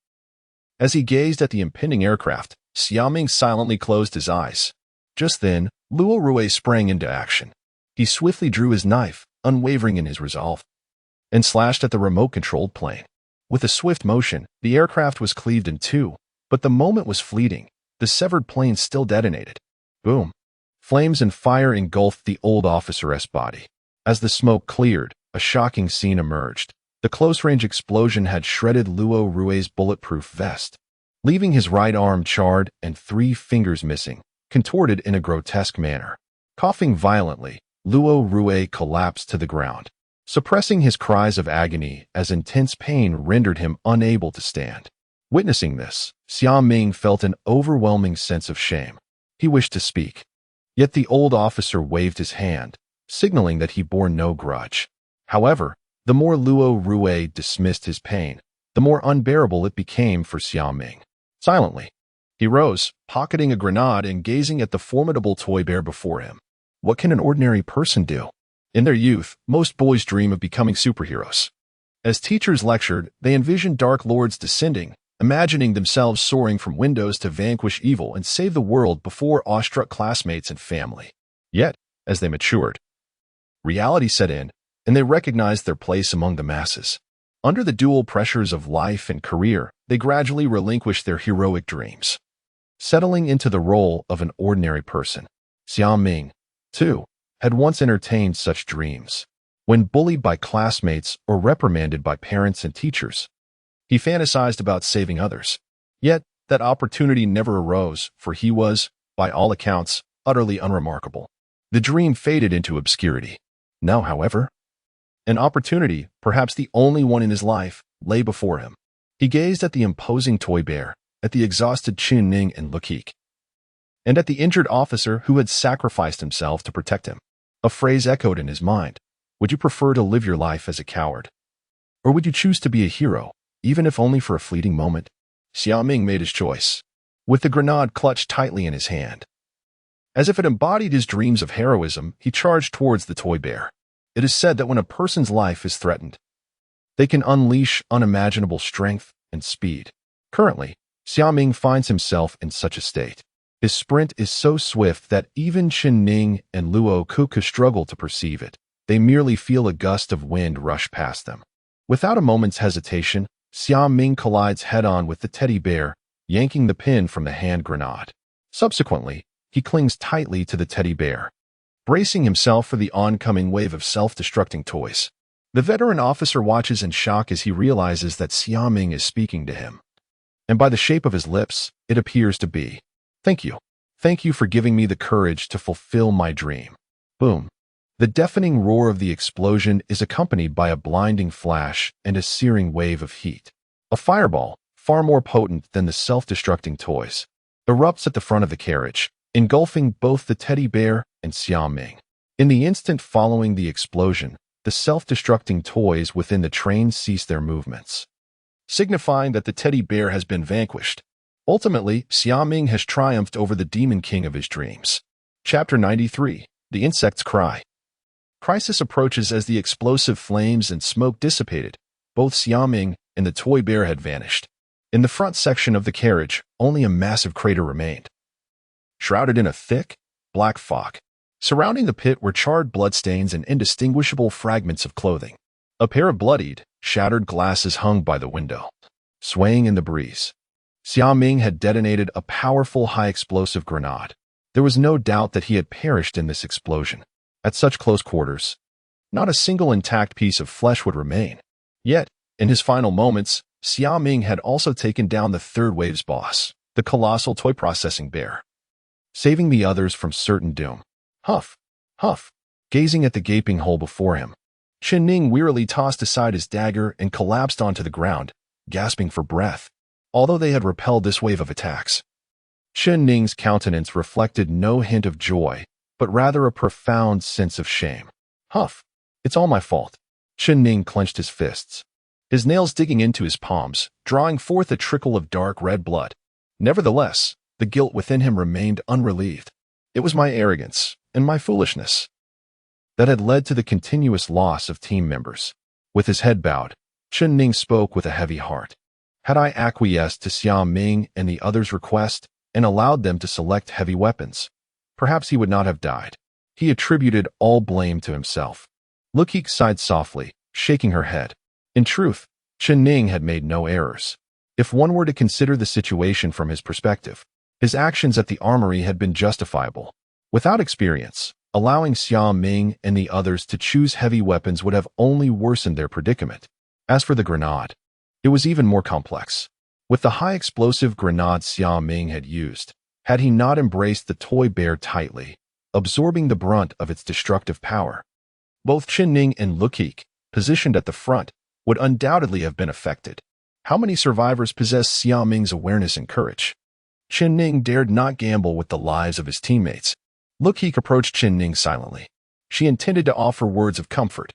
As he gazed at the impending aircraft, Ming silently closed his eyes. Just then, Luokeke sprang into action. He swiftly drew his knife, unwavering in his resolve, and slashed at the remote-controlled plane. With a swift motion, the aircraft was cleaved in two, but the moment was fleeting. The severed plane still detonated. Boom! Flames and fire engulfed the old officer's body. As the smoke cleared, a shocking scene emerged. The close-range explosion had shredded Luoke's bulletproof vest, leaving his right arm charred and 3 fingers missing, contorted in a grotesque manner. Coughing violently, Luokeke collapsed to the ground, suppressing his cries of agony as intense pain rendered him unable to stand. Witnessing this, Ming felt an overwhelming sense of shame. He wished to speak, yet the old officer waved his hand, signaling that he bore no grudge. However, the more Luokeke dismissed his pain, the more unbearable it became for Ming. Silently, he rose, pocketing a grenade and gazing at the formidable toy bear before him. What can an ordinary person do? In their youth, most boys dream of becoming superheroes. As teachers lectured, they envisioned dark lords descending, imagining themselves soaring from windows to vanquish evil and save the world before awestruck classmates and family. Yet, as they matured, reality set in, and they recognized their place among the masses. Under the dual pressures of life and career, they gradually relinquished their heroic dreams, settling into the role of an ordinary person. Ming, too, had once entertained such dreams. When bullied by classmates or reprimanded by parents and teachers, he fantasized about saving others. Yet, that opportunity never arose, for he was, by all accounts, utterly unremarkable. The dream faded into obscurity. Now, however, an opportunity, perhaps the only one in his life, lay before him. He gazed at the imposing toy bear, at the exhausted Ning and Luokeke, and at the injured officer who had sacrificed himself to protect him. A phrase echoed in his mind. Would you prefer to live your life as a coward? Or would you choose to be a hero, even if only for a fleeting moment? Ming made his choice, with the grenade clutched tightly in his hand. As if it embodied his dreams of heroism, he charged towards the toy bear. It is said that when a person's life is threatened, they can unleash unimaginable strength and speed. Currently, Ming finds himself in such a state. His sprint is so swift that even Ning and Luokeke struggle to perceive it. They merely feel a gust of wind rush past them. Without a moment's hesitation, Ming collides head-on with the teddy bear, yanking the pin from the hand grenade. Subsequently, he clings tightly to the teddy bear, bracing himself for the oncoming wave of self-destructing toys. The veteran officer watches in shock as he realizes that Ming is speaking to him. And by the shape of his lips, it appears to be, "Thank you. Thank you for giving me the courage to fulfill my dream." Boom. The deafening roar of the explosion is accompanied by a blinding flash and a searing wave of heat. A fireball, far more potent than the self-destructing toys, erupts at the front of the carriage, engulfing both the teddy bear and Ming. In the instant following the explosion, the self-destructing toys within the train cease their movements, signifying that the teddy bear has been vanquished. Ultimately, Ming has triumphed over the demon king of his dreams. Chapter 93. The Insect's Cry. Crisis approaches as the explosive flames and smoke dissipated, both Xiaoming and the toy bear had vanished. In the front section of the carriage, only a massive crater remained, shrouded in a thick, black fog. Surrounding the pit were charred bloodstains and indistinguishable fragments of clothing. A pair of bloodied, shattered glasses hung by the window, swaying in the breeze. Xiaoming had detonated a powerful high-explosive grenade. There was no doubt that he had perished in this explosion. At such close quarters, not a single intact piece of flesh would remain. Yet, in his final moments, Xiaoming had also taken down the third wave's boss, the colossal toy processing bear, saving the others from certain doom. Huff, huff, gazing at the gaping hole before him, Chen Ning wearily tossed aside his dagger and collapsed onto the ground, gasping for breath. Although they had repelled this wave of attacks, Chen Ning's countenance reflected no hint of joy, but rather a profound sense of shame. Huff, it's all my fault. Chen Ning clenched his fists, his nails digging into his palms, drawing forth a trickle of dark red blood. Nevertheless, the guilt within him remained unrelieved. It was my arrogance and my foolishness that had led to the continuous loss of team members. With his head bowed, Chen Ning spoke with a heavy heart. Had I acquiesced to Xiaoming and the others' request and allowed them to select heavy weapons, perhaps he would not have died. He attributed all blame to himself. Luokeke sighed softly, shaking her head. In truth, Chen Ning had made no errors. If one were to consider the situation from his perspective, his actions at the armory had been justifiable. Without experience, allowing Xiaoming and the others to choose heavy weapons would have only worsened their predicament. As for the grenade, it was even more complex. With the high-explosive grenade Xiaoming had used, had he not embraced the toy bear tightly, absorbing the brunt of its destructive power, both Chen Ning and Luokeke, positioned at the front, would undoubtedly have been affected. How many survivors possessed Xiaoming's awareness and courage? Chen Ning dared not gamble with the lives of his teammates. Luokeke approached Chen Ning silently. She intended to offer words of comfort,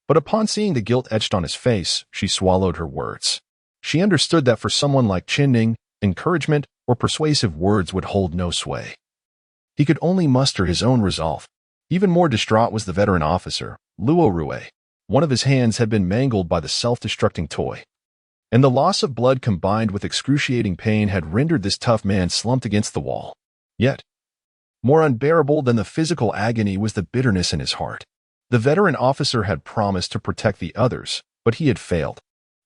but upon seeing the guilt etched on his face, she swallowed her words. She understood that for someone like Chen Ning, encouragement or persuasive words would hold no sway. He could only muster his own resolve. Even more distraught was the veteran officer, Luokeke. One of his hands had been mangled by the self-destructing toy, and the loss of blood combined with excruciating pain had rendered this tough man slumped against the wall. Yet, more unbearable than the physical agony was the bitterness in his heart. The veteran officer had promised to protect the others, but he had failed.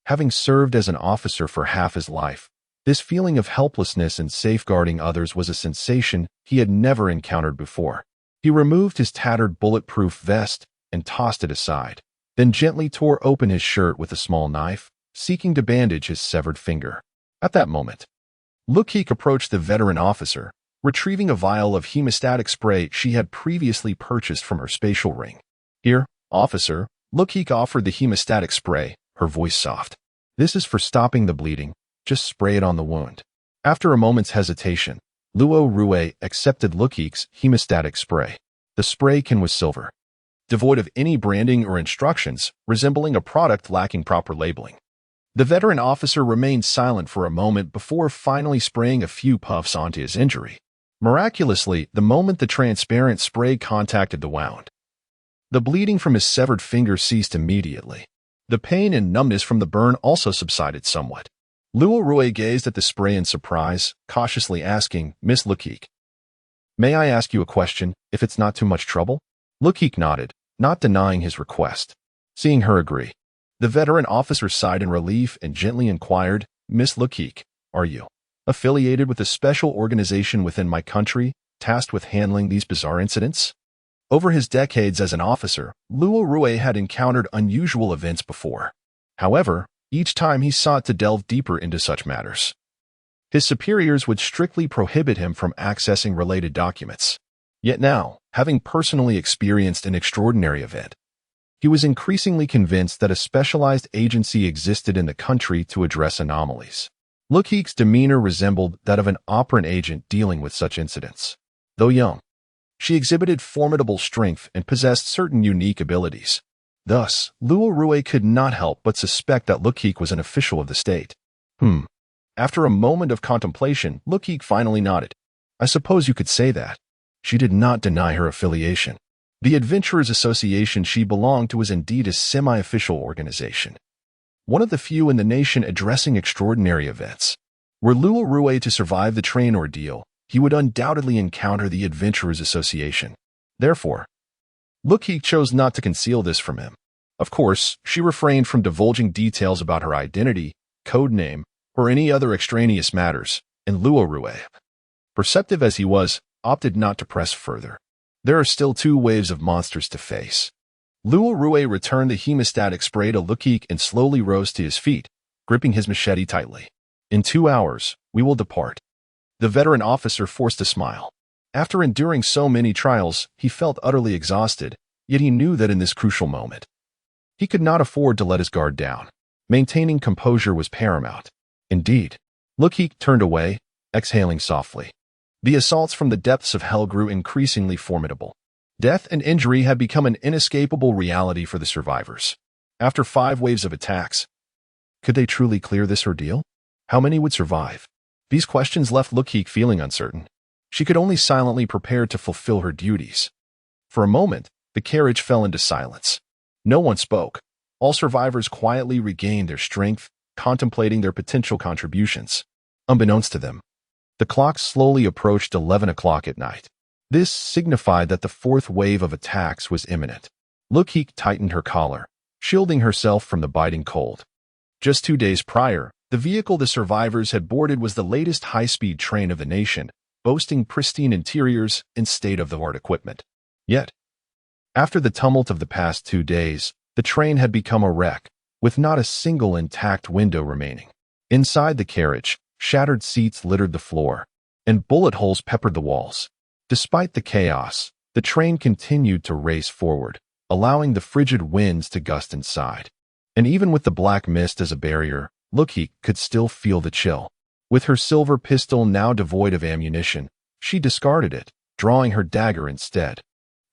Having served as an officer for half his life, this feeling of helplessness in safeguarding others was a sensation he had never encountered before. He removed his tattered bulletproof vest and tossed it aside, then gently tore open his shirt with a small knife, seeking to bandage his severed finger. At that moment, Luokeke approached the veteran officer, retrieving a vial of hemostatic spray she had previously purchased from her spatial ring. Here, officer, Luokeke offered the hemostatic spray, her voice soft. This is for stopping the bleeding. Just spray it on the wound. After a moment's hesitation, Luokeke accepted Luokeke's hemostatic spray. The spray can was silver, devoid of any branding or instructions, resembling a product lacking proper labeling. The veteran officer remained silent for a moment before finally spraying a few puffs onto his injury. Miraculously, the moment the transparent spray contacted the wound, the bleeding from his severed finger ceased immediately. The pain and numbness from the burn also subsided somewhat. Luokeke gazed at the spray in surprise, cautiously asking, "Miss Luokeke, may I ask you a question, if it's not too much trouble?" Luokeke nodded, not denying his request. Seeing her agree, the veteran officer sighed in relief and gently inquired, "Miss Luokeke, are you affiliated with a special organization within my country, tasked with handling these bizarre incidents?" Over his decades as an officer, Luokeke had encountered unusual events before. However, each time he sought to delve deeper into such matters, his superiors would strictly prohibit him from accessing related documents. Yet now, having personally experienced an extraordinary event, he was increasingly convinced that a specialized agency existed in the country to address anomalies. Luokeke's demeanor resembled that of an operant agent dealing with such incidents. Though young, she exhibited formidable strength and possessed certain unique abilities. Thus, Luokeke could not help but suspect that Luokeke was an official of the state. After a moment of contemplation, Luokeke finally nodded. "I suppose you could say that." She did not deny her affiliation. The Adventurers Association she belonged to was indeed a semi-official organization. one of the few in the nation addressing extraordinary events. Were Luokeke to survive the train ordeal, he would undoubtedly encounter the Adventurers Association. Therefore, Luokeke chose not to conceal this from him. Of course, she refrained from divulging details about her identity, code name, or any other extraneous matters, and Luokeke, perceptive as he was, opted not to press further. There are still 2 waves of monsters to face. Luokeke returned the hemostatic spray to Luokeke and slowly rose to his feet, gripping his machete tightly. In 2 hours, we will depart. The veteran officer forced a smile. After enduring so many trials, he felt utterly exhausted, yet he knew that in this crucial moment, he could not afford to let his guard down. Maintaining composure was paramount. Indeed, Luokeke turned away, exhaling softly. The assaults from the depths of hell grew increasingly formidable. Death and injury had become an inescapable reality for the survivors. After 5 waves of attacks, could they truly clear this ordeal? How many would survive? These questions left Luokeke feeling uncertain. She could only silently prepare to fulfill her duties. For a moment, the carriage fell into silence. No one spoke. All survivors quietly regained their strength, contemplating their potential contributions. Unbeknownst to them, the clock slowly approached 11 o'clock at night. This signified that the 4th wave of attacks was imminent. Luokeke tightened her collar, shielding herself from the biting cold. Just 2 days prior, the vehicle the survivors had boarded was the latest high-speed train of the nation, boasting pristine interiors and state-of-the-art equipment. Yet, after the tumult of the past 2 days, the train had become a wreck, with not a single intact window remaining. Inside the carriage, shattered seats littered the floor, and bullet holes peppered the walls. Despite the chaos, the train continued to race forward, allowing the frigid winds to gust inside. And even with the black mist as a barrier, Luokeke could still feel the chill. With her silver pistol now devoid of ammunition, she discarded it, drawing her dagger instead.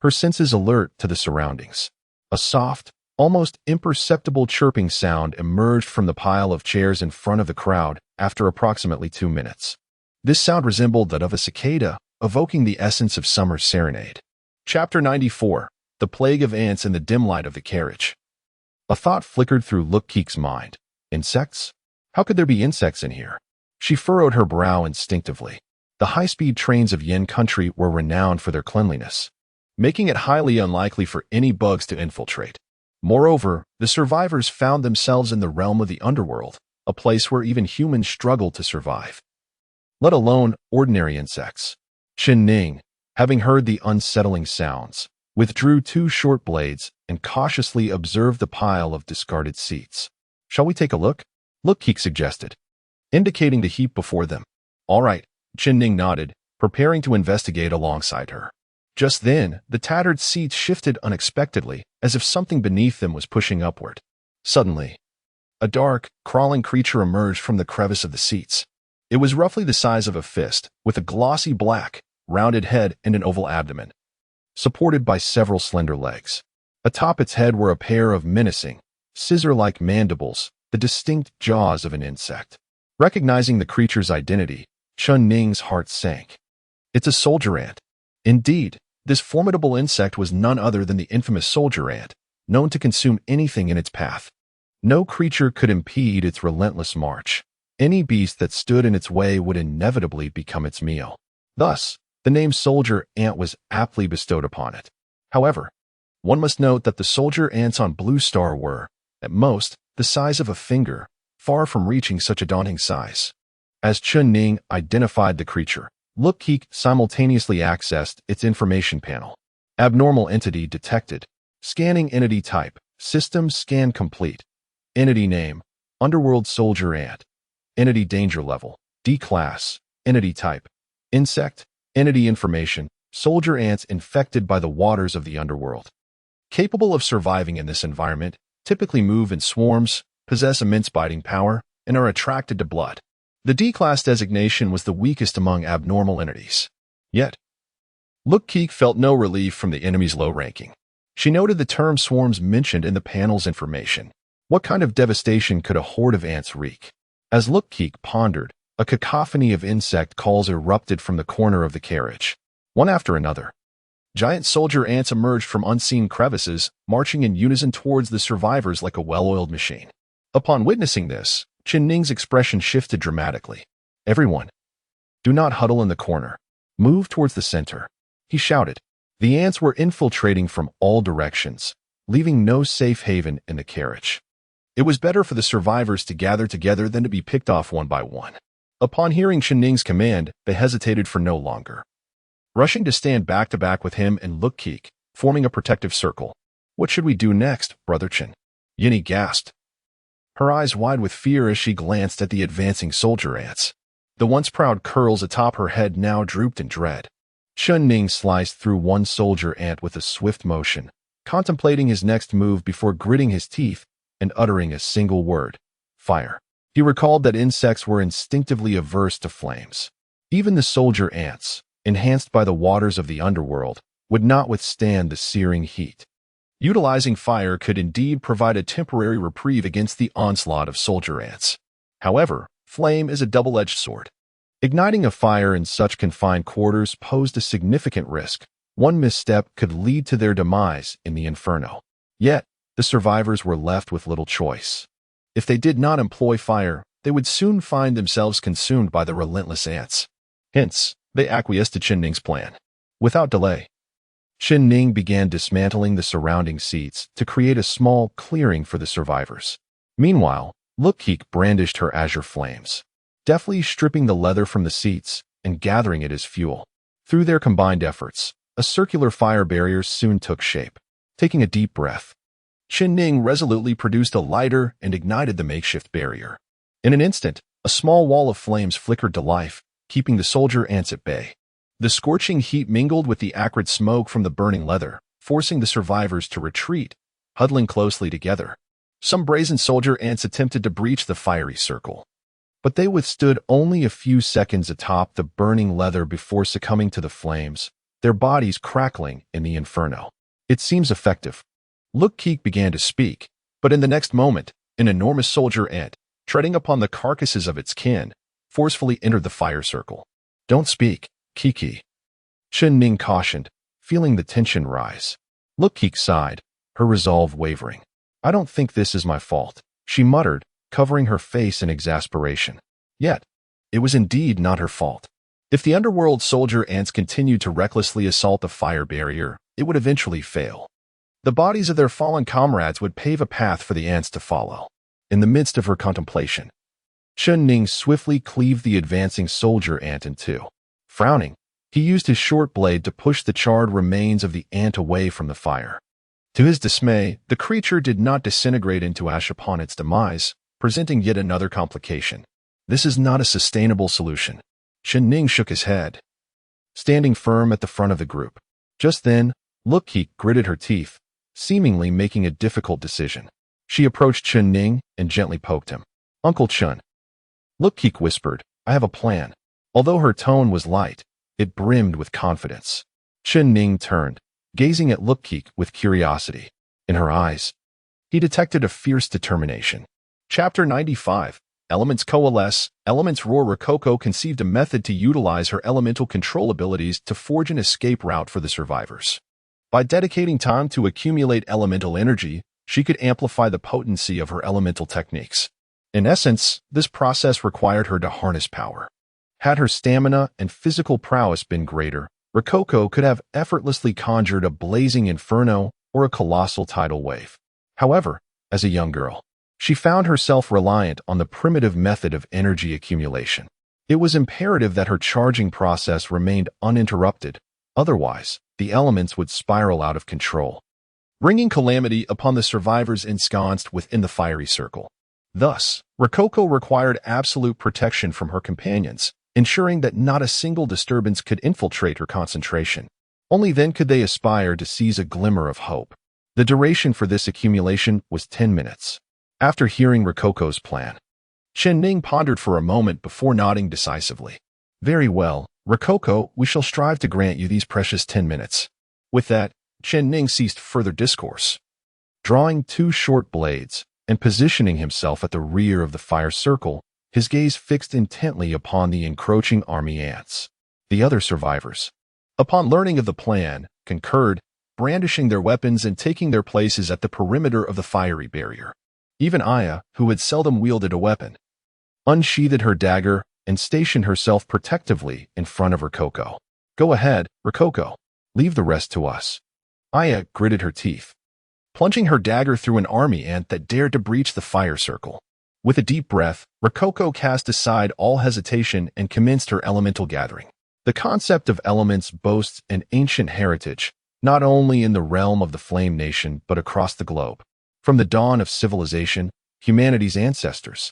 Her senses alert to the surroundings. A soft, almost imperceptible chirping sound emerged from the pile of chairs in front of the crowd after approximately 2 minutes. This sound resembled that of a cicada, evoking the essence of summer's serenade. Chapter 94. The Plague of Ants in the Dim Light of the Carriage. A thought flickered through Luokeke's mind. Insects? How could there be insects in here? She furrowed her brow instinctively. The high-speed trains of Yin country were renowned for their cleanliness, making it highly unlikely for any bugs to infiltrate. Moreover, the survivors found themselves in the realm of the underworld, a place where even humans struggled to survive, let alone ordinary insects. Chen Ning, having heard the unsettling sounds, withdrew 2 short blades and cautiously observed the pile of discarded seats. "Shall we take a look?" Luokeke suggested, indicating the heap before them. "All right," Chen Ning nodded, preparing to investigate alongside her. Just then, the tattered seats shifted unexpectedly, as if something beneath them was pushing upward. Suddenly, a dark, crawling creature emerged from the crevice of the seats. It was roughly the size of a fist, with a glossy black, rounded head and an oval abdomen, supported by several slender legs. Atop its head were a pair of menacing, scissor-like mandibles, the distinct jaws of an insect. Recognizing the creature's identity, Chen Ning's heart sank. "It's a soldier ant." Indeed, this formidable insect was none other than the infamous soldier ant, known to consume anything in its path. No creature could impede its relentless march. Any beast that stood in its way would inevitably become its meal. Thus, the name soldier ant was aptly bestowed upon it. However, one must note that the soldier ants on Blue Star were, at most, the size of a finger, far from reaching such a daunting size. As Chen Ning identified the creature, Luokeke simultaneously accessed its information panel. Abnormal entity detected. Scanning entity type. System scan complete. Entity name. Underworld soldier ant. Entity danger level. D class. Entity type. Insect. Entity information. Soldier ants infected by the waters of the underworld. Capable of surviving in this environment, typically move in swarms, possess immense biting power, and are attracted to blood. The D-class designation was the weakest among abnormal entities. Yet, Luokeke felt no relief from the enemy's low ranking. She noted the term swarms mentioned in the panel's information. What kind of devastation could a horde of ants wreak? As Luokeke pondered, a cacophony of insect calls erupted from the corner of the carriage. One after another, giant soldier ants emerged from unseen crevices, marching in unison towards the survivors like a well-oiled machine. Upon witnessing this, Ning's expression shifted dramatically. "Everyone, do not huddle in the corner. Move towards the center," he shouted. The ants were infiltrating from all directions, leaving no safe haven in the carriage. It was better for the survivors to gather together than to be picked off one by one. Upon hearing Ning's command, they hesitated for no longer, rushing to stand back to back with him and Luokeke, forming a protective circle. "What should we do next, Brother Chen?" Yini gasped, her eyes wide with fear as she glanced at the advancing soldier ants. The once proud curls atop her head now drooped in dread. Ning sliced through one soldier ant with a swift motion, contemplating his next move before gritting his teeth and uttering a single word: "Fire." He recalled that insects were instinctively averse to flames. Even the soldier ants, enhanced by the waters of the underworld, would not withstand the searing heat. Utilizing fire could indeed provide a temporary reprieve against the onslaught of soldier ants. However, flame is a double-edged sword. Igniting a fire in such confined quarters posed a significant risk. One misstep could lead to their demise in the inferno. Yet, the survivors were left with little choice. If they did not employ fire, they would soon find themselves consumed by the relentless ants. Hence, they acquiesced to Ning's plan. Without delay, Ning began dismantling the surrounding seats to create a small clearing for the survivors. Meanwhile, Luokeke brandished her azure flames, deftly stripping the leather from the seats and gathering it as fuel. Through their combined efforts, a circular fire barrier soon took shape. Taking a deep breath, Ning resolutely produced a lighter and ignited the makeshift barrier. In an instant, a small wall of flames flickered to life, keeping the soldier ants at bay. The scorching heat mingled with the acrid smoke from the burning leather, forcing the survivors to retreat, huddling closely together. Some brazen soldier ants attempted to breach the fiery circle, but they withstood only a few seconds atop the burning leather before succumbing to the flames, their bodies crackling in the inferno. "It seems effective." Luokeke began to speak, but in the next moment, an enormous soldier ant, treading upon the carcasses of its kin, forcefully entered the fire circle. "Don't speak, Kiki," Ning cautioned, feeling the tension rise. Luokeke sighed, her resolve wavering. "I don't think this is my fault," she muttered, covering her face in exasperation. Yet, it was indeed not her fault. If the underworld soldier ants continued to recklessly assault the fire barrier, it would eventually fail. The bodies of their fallen comrades would pave a path for the ants to follow. In the midst of her contemplation, Ning swiftly cleaved the advancing soldier ant in two. Frowning, he used his short blade to push the charred remains of the ant away from the fire. To his dismay, the creature did not disintegrate into ash upon its demise, presenting yet another complication. "This is not a sustainable solution." Ning shook his head, standing firm at the front of the group. Just then, Luokeke gritted her teeth, seemingly making a difficult decision. She approached Ning and gently poked him. "Uncle Chun," Luokeke whispered, "I have a plan." Although her tone was light, it brimmed with confidence. Ning turned, gazing at Luokeke with curiosity. In her eyes, he detected a fierce determination. Chapter 95. Elements Coalesce. Elements Rococo conceived a method to utilize her elemental control abilities to forge an escape route for the survivors. By dedicating time to accumulate elemental energy, she could amplify the potency of her elemental techniques. In essence, this process required her to harness power. Had her stamina and physical prowess been greater, Rococo could have effortlessly conjured a blazing inferno or a colossal tidal wave. However, as a young girl, she found herself reliant on the primitive method of energy accumulation. It was imperative that her charging process remained uninterrupted, otherwise, the elements would spiral out of control, bringing calamity upon the survivors ensconced within the fiery circle. Thus, Rococo required absolute protection from her companions, ensuring that not a single disturbance could infiltrate her concentration. Only then could they aspire to seize a glimmer of hope. The duration for this accumulation was 10 minutes. After hearing Rococo's plan, Ning pondered for a moment before nodding decisively. "Very well, Rococo, we shall strive to grant you these precious 10 minutes. With that, Ning ceased further discourse. Drawing two short blades and positioning himself at the rear of the fire circle, his gaze fixed intently upon the encroaching army ants. The other survivors, upon learning of the plan, concurred, brandishing their weapons and taking their places at the perimeter of the fiery barrier. Even Aya, who had seldom wielded a weapon, unsheathed her dagger and stationed herself protectively in front of Rococo. "Go ahead, Rococo. Leave the rest to us." Aya gritted her teeth, plunging her dagger through an army ant that dared to breach the fire circle. With a deep breath, Rococo cast aside all hesitation and commenced her elemental gathering. The concept of elements boasts an ancient heritage, not only in the realm of the Flame Nation but across the globe. From the dawn of civilization, humanity's ancestors,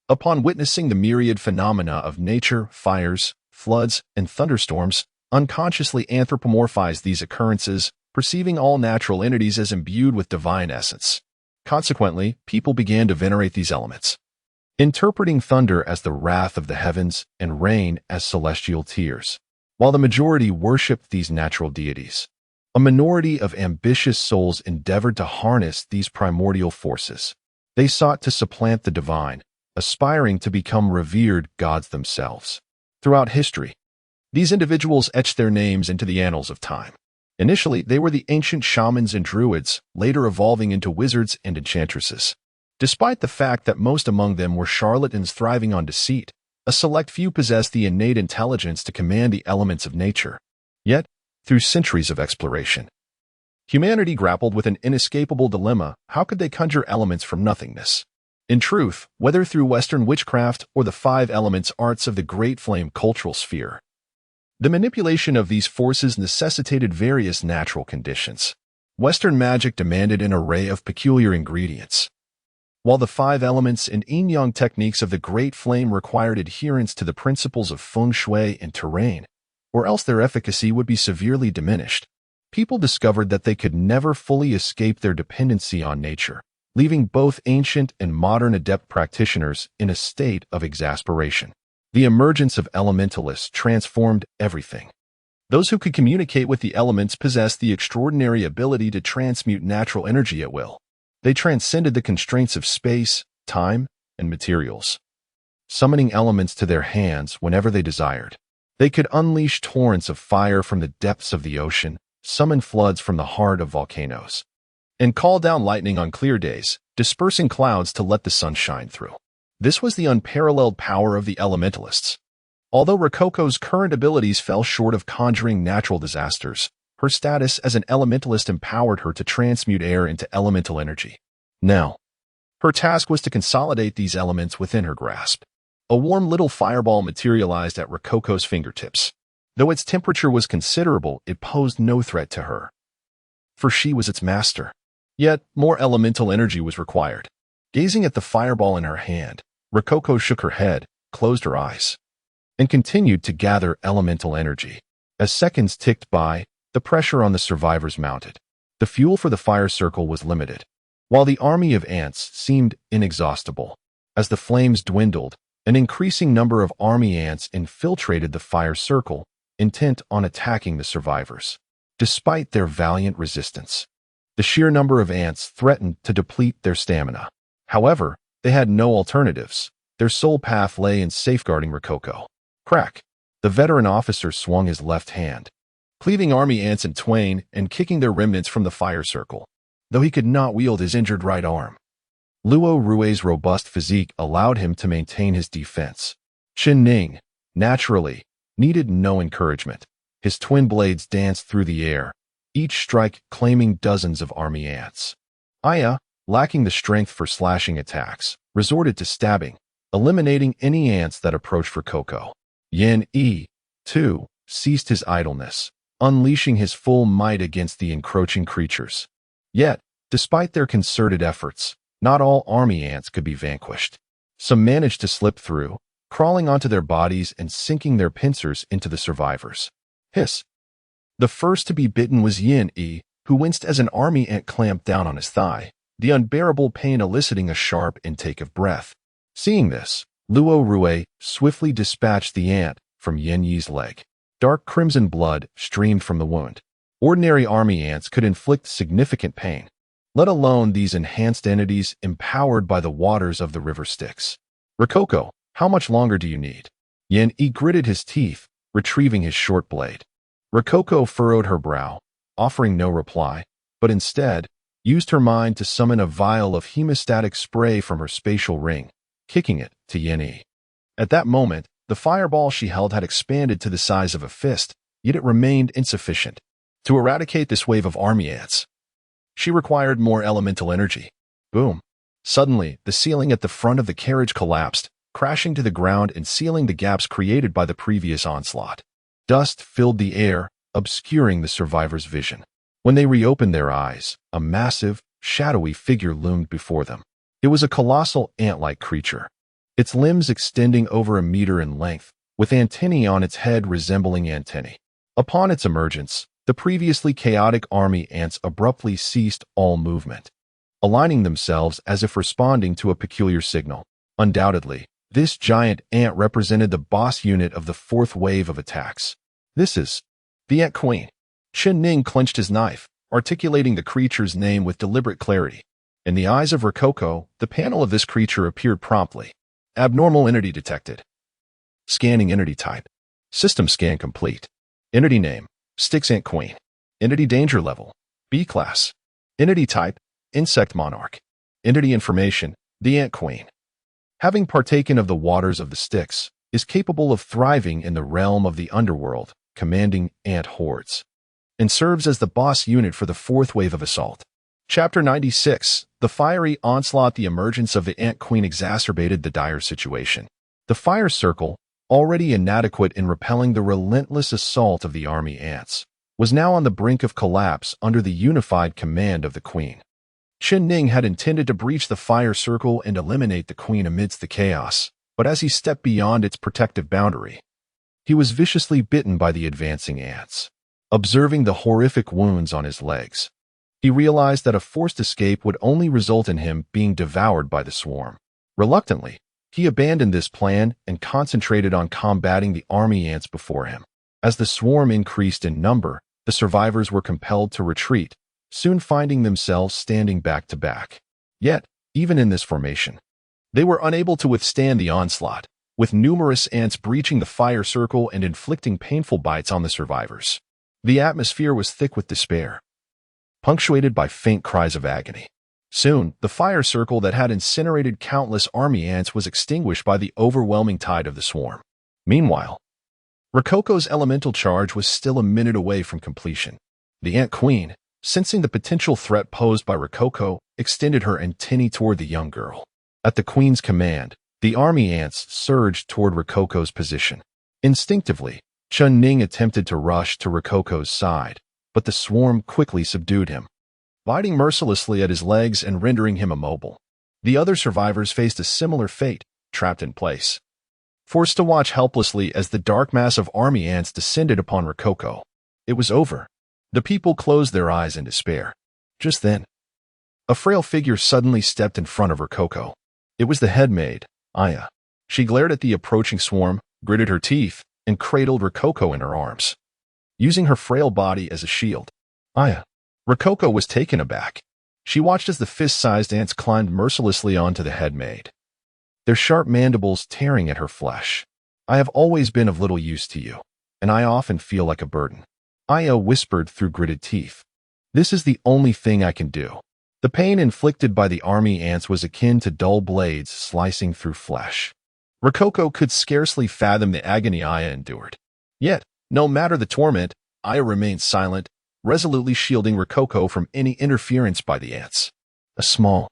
upon witnessing the myriad phenomena of nature, fires, floods, and thunderstorms, unconsciously anthropomorphized these occurrences, perceiving all natural entities as imbued with divine essence. Consequently, people began to venerate these elements, interpreting thunder as the wrath of the heavens and rain as celestial tears. While the majority worshipped these natural deities, a minority of ambitious souls endeavored to harness these primordial forces. They sought to supplant the divine, aspiring to become revered gods themselves. Throughout history, these individuals etched their names into the annals of time. Initially, they were the ancient shamans and druids, later evolving into wizards and enchantresses. Despite the fact that most among them were charlatans thriving on deceit, a select few possessed the innate intelligence to command the elements of nature. Yet, through centuries of exploration, humanity grappled with an inescapable dilemma: how could they conjure elements from nothingness? In truth, whether through Western witchcraft or the five elements arts of the Great Flame cultural sphere, the manipulation of these forces necessitated various natural conditions. Western magic demanded an array of peculiar ingredients, while the five elements and yin-yang techniques of the Great Flame required adherence to the principles of feng shui and terrain, or else their efficacy would be severely diminished. People discovered that they could never fully escape their dependency on nature, leaving both ancient and modern adept practitioners in a state of exasperation. The emergence of elementalists transformed everything. Those who could communicate with the elements possessed the extraordinary ability to transmute natural energy at will. They transcended the constraints of space, time, and materials, summoning elements to their hands whenever they desired. They could unleash torrents of fire from the depths of the ocean, summon floods from the heart of volcanoes, and call down lightning on clear days, dispersing clouds to let the sun shine through. This was the unparalleled power of the elementalists. Although Rococo's current abilities fell short of conjuring natural disasters, her status as an elementalist empowered her to transmute air into elemental energy. Now, her task was to consolidate these elements within her grasp. A warm little fireball materialized at Rococo's fingertips. Though its temperature was considerable, it posed no threat to her, for she was its master. Yet, more elemental energy was required. Gazing at the fireball in her hand, Rococo shook her head, closed her eyes, and continued to gather elemental energy. As seconds ticked by, the pressure on the survivors mounted. The fuel for the fire circle was limited, while the army of ants seemed inexhaustible. As the flames dwindled, an increasing number of army ants infiltrated the fire circle, intent on attacking the survivors. Despite their valiant resistance, the sheer number of ants threatened to deplete their stamina. However, they had no alternatives. Their sole path lay in safeguarding Rococo. Crack! The veteran officer swung his left hand, cleaving army ants in twain and kicking their remnants from the fire circle, though he could not wield his injured right arm. Luo Rue's robust physique allowed him to maintain his defense. Chen Ning, naturally, needed no encouragement. His twin blades danced through the air, each strike claiming dozens of army ants. Aya, lacking the strength for slashing attacks, resorted to stabbing, eliminating any ants that approached Rococo. Yan Yi, too, ceased his idleness, unleashing his full might against the encroaching creatures. Yet, despite their concerted efforts, not all army ants could be vanquished. Some managed to slip through, crawling onto their bodies and sinking their pincers into the survivors. Hiss! The first to be bitten was Yan Yi, who winced as an army ant clamped down on his thigh, the unbearable pain eliciting a sharp intake of breath. Seeing this, Luo Rue swiftly dispatched the ant from Yan Yi's leg. Dark crimson blood streamed from the wound. Ordinary army ants could inflict significant pain, let alone these enhanced entities empowered by the waters of the river Styx. Rococo, how much longer do you need? Yan Yi gritted his teeth, retrieving his short blade. Rococo furrowed her brow, offering no reply, but instead, used her mind to summon a vial of hemostatic spray from her spatial ring, kicking it to Yin. At that moment, the fireball she held had expanded to the size of a fist, yet it remained insufficient. To eradicate this wave of army ants, she required more elemental energy. Boom. Suddenly, the ceiling at the front of the carriage collapsed, crashing to the ground and sealing the gaps created by the previous onslaught. Dust filled the air, obscuring the survivors' vision. When they reopened their eyes, a massive, shadowy figure loomed before them. It was a colossal ant-like creature, its limbs extending over a meter in length, with antennae on its head resembling antennae. Upon its emergence, the previously chaotic army ants abruptly ceased all movement, aligning themselves as if responding to a peculiar signal. Undoubtedly, this giant ant represented the boss unit of the fourth wave of attacks. This is the Ant Queen. Chen Ning clenched his knife, articulating the creature's name with deliberate clarity. In the eyes of Rococo, the panel of this creature appeared promptly. Abnormal entity detected. Scanning entity type. System scan complete. Entity name, Styx Ant Queen. Entity danger level, B class. Entity type, Insect Monarch. Entity information, the Ant Queen. Having partaken of the waters of the Styx, is capable of thriving in the realm of the underworld, commanding ant hordes, and serves as the boss unit for the fourth wave of assault. Chapter 96, The Fiery Onslaught. The emergence of the Ant Queen exacerbated the dire situation. The fire circle, already inadequate in repelling the relentless assault of the army ants, was now on the brink of collapse under the unified command of the Queen. Chen Ning had intended to breach the fire circle and eliminate the Queen amidst the chaos, but as he stepped beyond its protective boundary, he was viciously bitten by the advancing ants. Observing the horrific wounds on his legs, he realized that a forced escape would only result in him being devoured by the swarm. Reluctantly, he abandoned this plan and concentrated on combating the army ants before him. As the swarm increased in number, the survivors were compelled to retreat, soon finding themselves standing back to back. Yet, even in this formation, they were unable to withstand the onslaught, with numerous ants breaching the fire circle and inflicting painful bites on the survivors. The atmosphere was thick with despair, punctuated by faint cries of agony. Soon, the fire circle that had incinerated countless army ants was extinguished by the overwhelming tide of the swarm. Meanwhile, Rococo's elemental charge was still a minute away from completion. The Ant Queen, sensing the potential threat posed by Rococo, extended her antennae toward the young girl. At the Queen's command, the army ants surged toward Rococo's position. Instinctively, Chen Ning attempted to rush to Rococo's side, but the swarm quickly subdued him, biting mercilessly at his legs and rendering him immobile. The other survivors faced a similar fate, trapped in place, forced to watch helplessly as the dark mass of army ants descended upon Rococo. It was over. The people closed their eyes in despair. Just then, a frail figure suddenly stepped in front of Rococo. It was the head maid, Aya. She glared at the approaching swarm, gritted her teeth, and cradled Rococo in her arms, using her frail body as a shield. Aya. Rococo was taken aback. She watched as the fist-sized ants climbed mercilessly onto the head maid, their sharp mandibles tearing at her flesh. I have always been of little use to you, and I often feel like a burden, Aya whispered through gritted teeth. This is the only thing I can do. The pain inflicted by the army ants was akin to dull blades slicing through flesh. Rococo could scarcely fathom the agony Aya endured. Yet, no matter the torment, Aya remained silent, resolutely shielding Rococo from any interference by the ants. A small,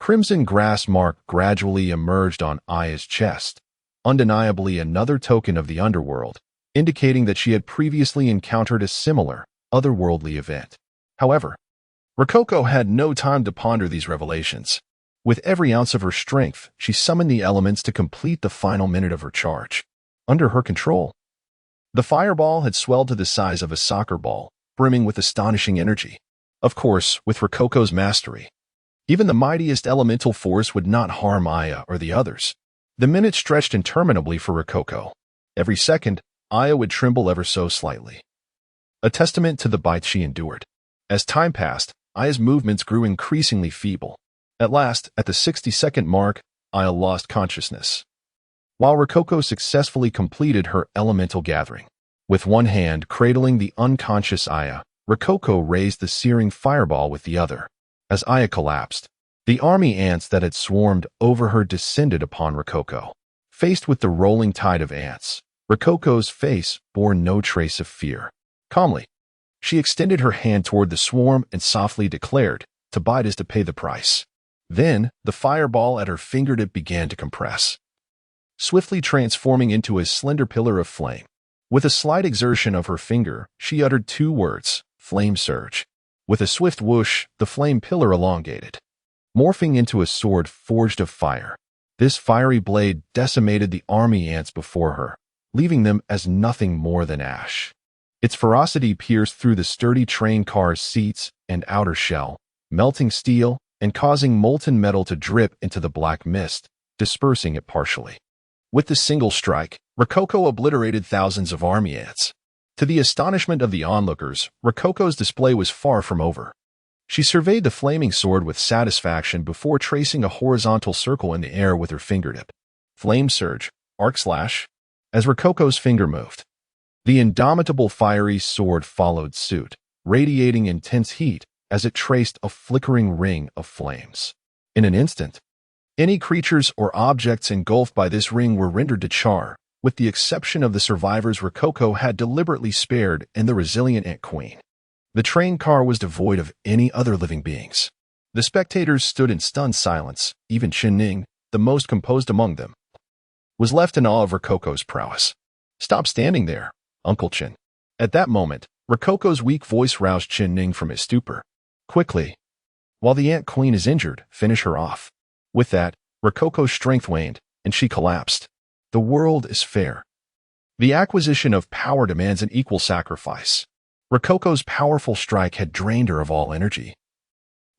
crimson grass mark gradually emerged on Aya's chest, undeniably another token of the underworld, indicating that she had previously encountered a similar, otherworldly event. However, Rococo had no time to ponder these revelations. With every ounce of her strength, she summoned the elements to complete the final minute of her charge. Under her control, the fireball had swelled to the size of a soccer ball, brimming with astonishing energy. Of course, with Rococo's mastery, even the mightiest elemental force would not harm Aya or the others. The minutes stretched interminably for Rococo. Every second, Aya would tremble ever so slightly, a testament to the bites she endured. As time passed, Aya's movements grew increasingly feeble. At last, at the 60-second mark, Aya lost consciousness, while Rococo successfully completed her elemental gathering. With one hand cradling the unconscious Aya, Rococo raised the searing fireball with the other. As Aya collapsed, the army ants that had swarmed over her descended upon Rococo. Faced with the rolling tide of ants, Rococo's face bore no trace of fear. Calmly, she extended her hand toward the swarm and softly declared, "To bite is to pay the price." Then, the fireball at her fingertip began to compress, swiftly transforming into a slender pillar of flame. With a slight exertion of her finger, she uttered 2 words, "Flame surge." With a swift whoosh, the flame pillar elongated, morphing into a sword forged of fire. This fiery blade decimated the army ants before her, leaving them as nothing more than ash. Its ferocity pierced through the sturdy train car's seats and outer shell, melting steel and causing molten metal to drip into the black mist, dispersing it partially. With the single strike, Rococo obliterated thousands of army ants. To the astonishment of the onlookers, Rococo's display was far from over. She surveyed the flaming sword with satisfaction before tracing a horizontal circle in the air with her fingertip. Flame surge, arc slash. As Rococo's finger moved, the indomitable fiery sword followed suit, radiating intense heat as it traced a flickering ring of flames. In an instant, any creatures or objects engulfed by this ring were rendered to char, with the exception of the survivors Rococo had deliberately spared and the resilient Ant Queen. The train car was devoid of any other living beings. The spectators stood in stunned silence. Even Ning, the most composed among them, was left in awe of Rococo's prowess. "Stop standing there, Uncle Chin." At that moment, Rococo's weak voice roused Ning from his stupor. "Quickly, while the Ant Queen is injured, finish her off." With that, Rococo's strength waned, and she collapsed. The world is fair. The acquisition of power demands an equal sacrifice. Rococo's powerful strike had drained her of all energy,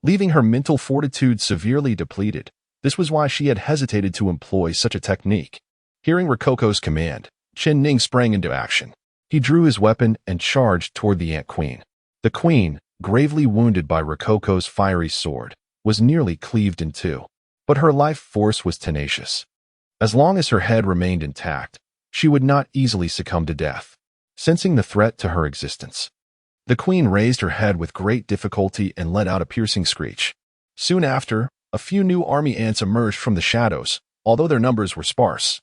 leaving her mental fortitude severely depleted. This was why she had hesitated to employ such a technique. Hearing Rococo's command, Ning sprang into action. He drew his weapon and charged toward the Ant Queen. The queen, gravely wounded by Rococo's fiery sword, was nearly cleaved in 2. But her life force was tenacious. As long as her head remained intact, she would not easily succumb to death. Sensing the threat to her existence, the queen raised her head with great difficulty and let out a piercing screech. Soon after, a few new army ants emerged from the shadows, although their numbers were sparse.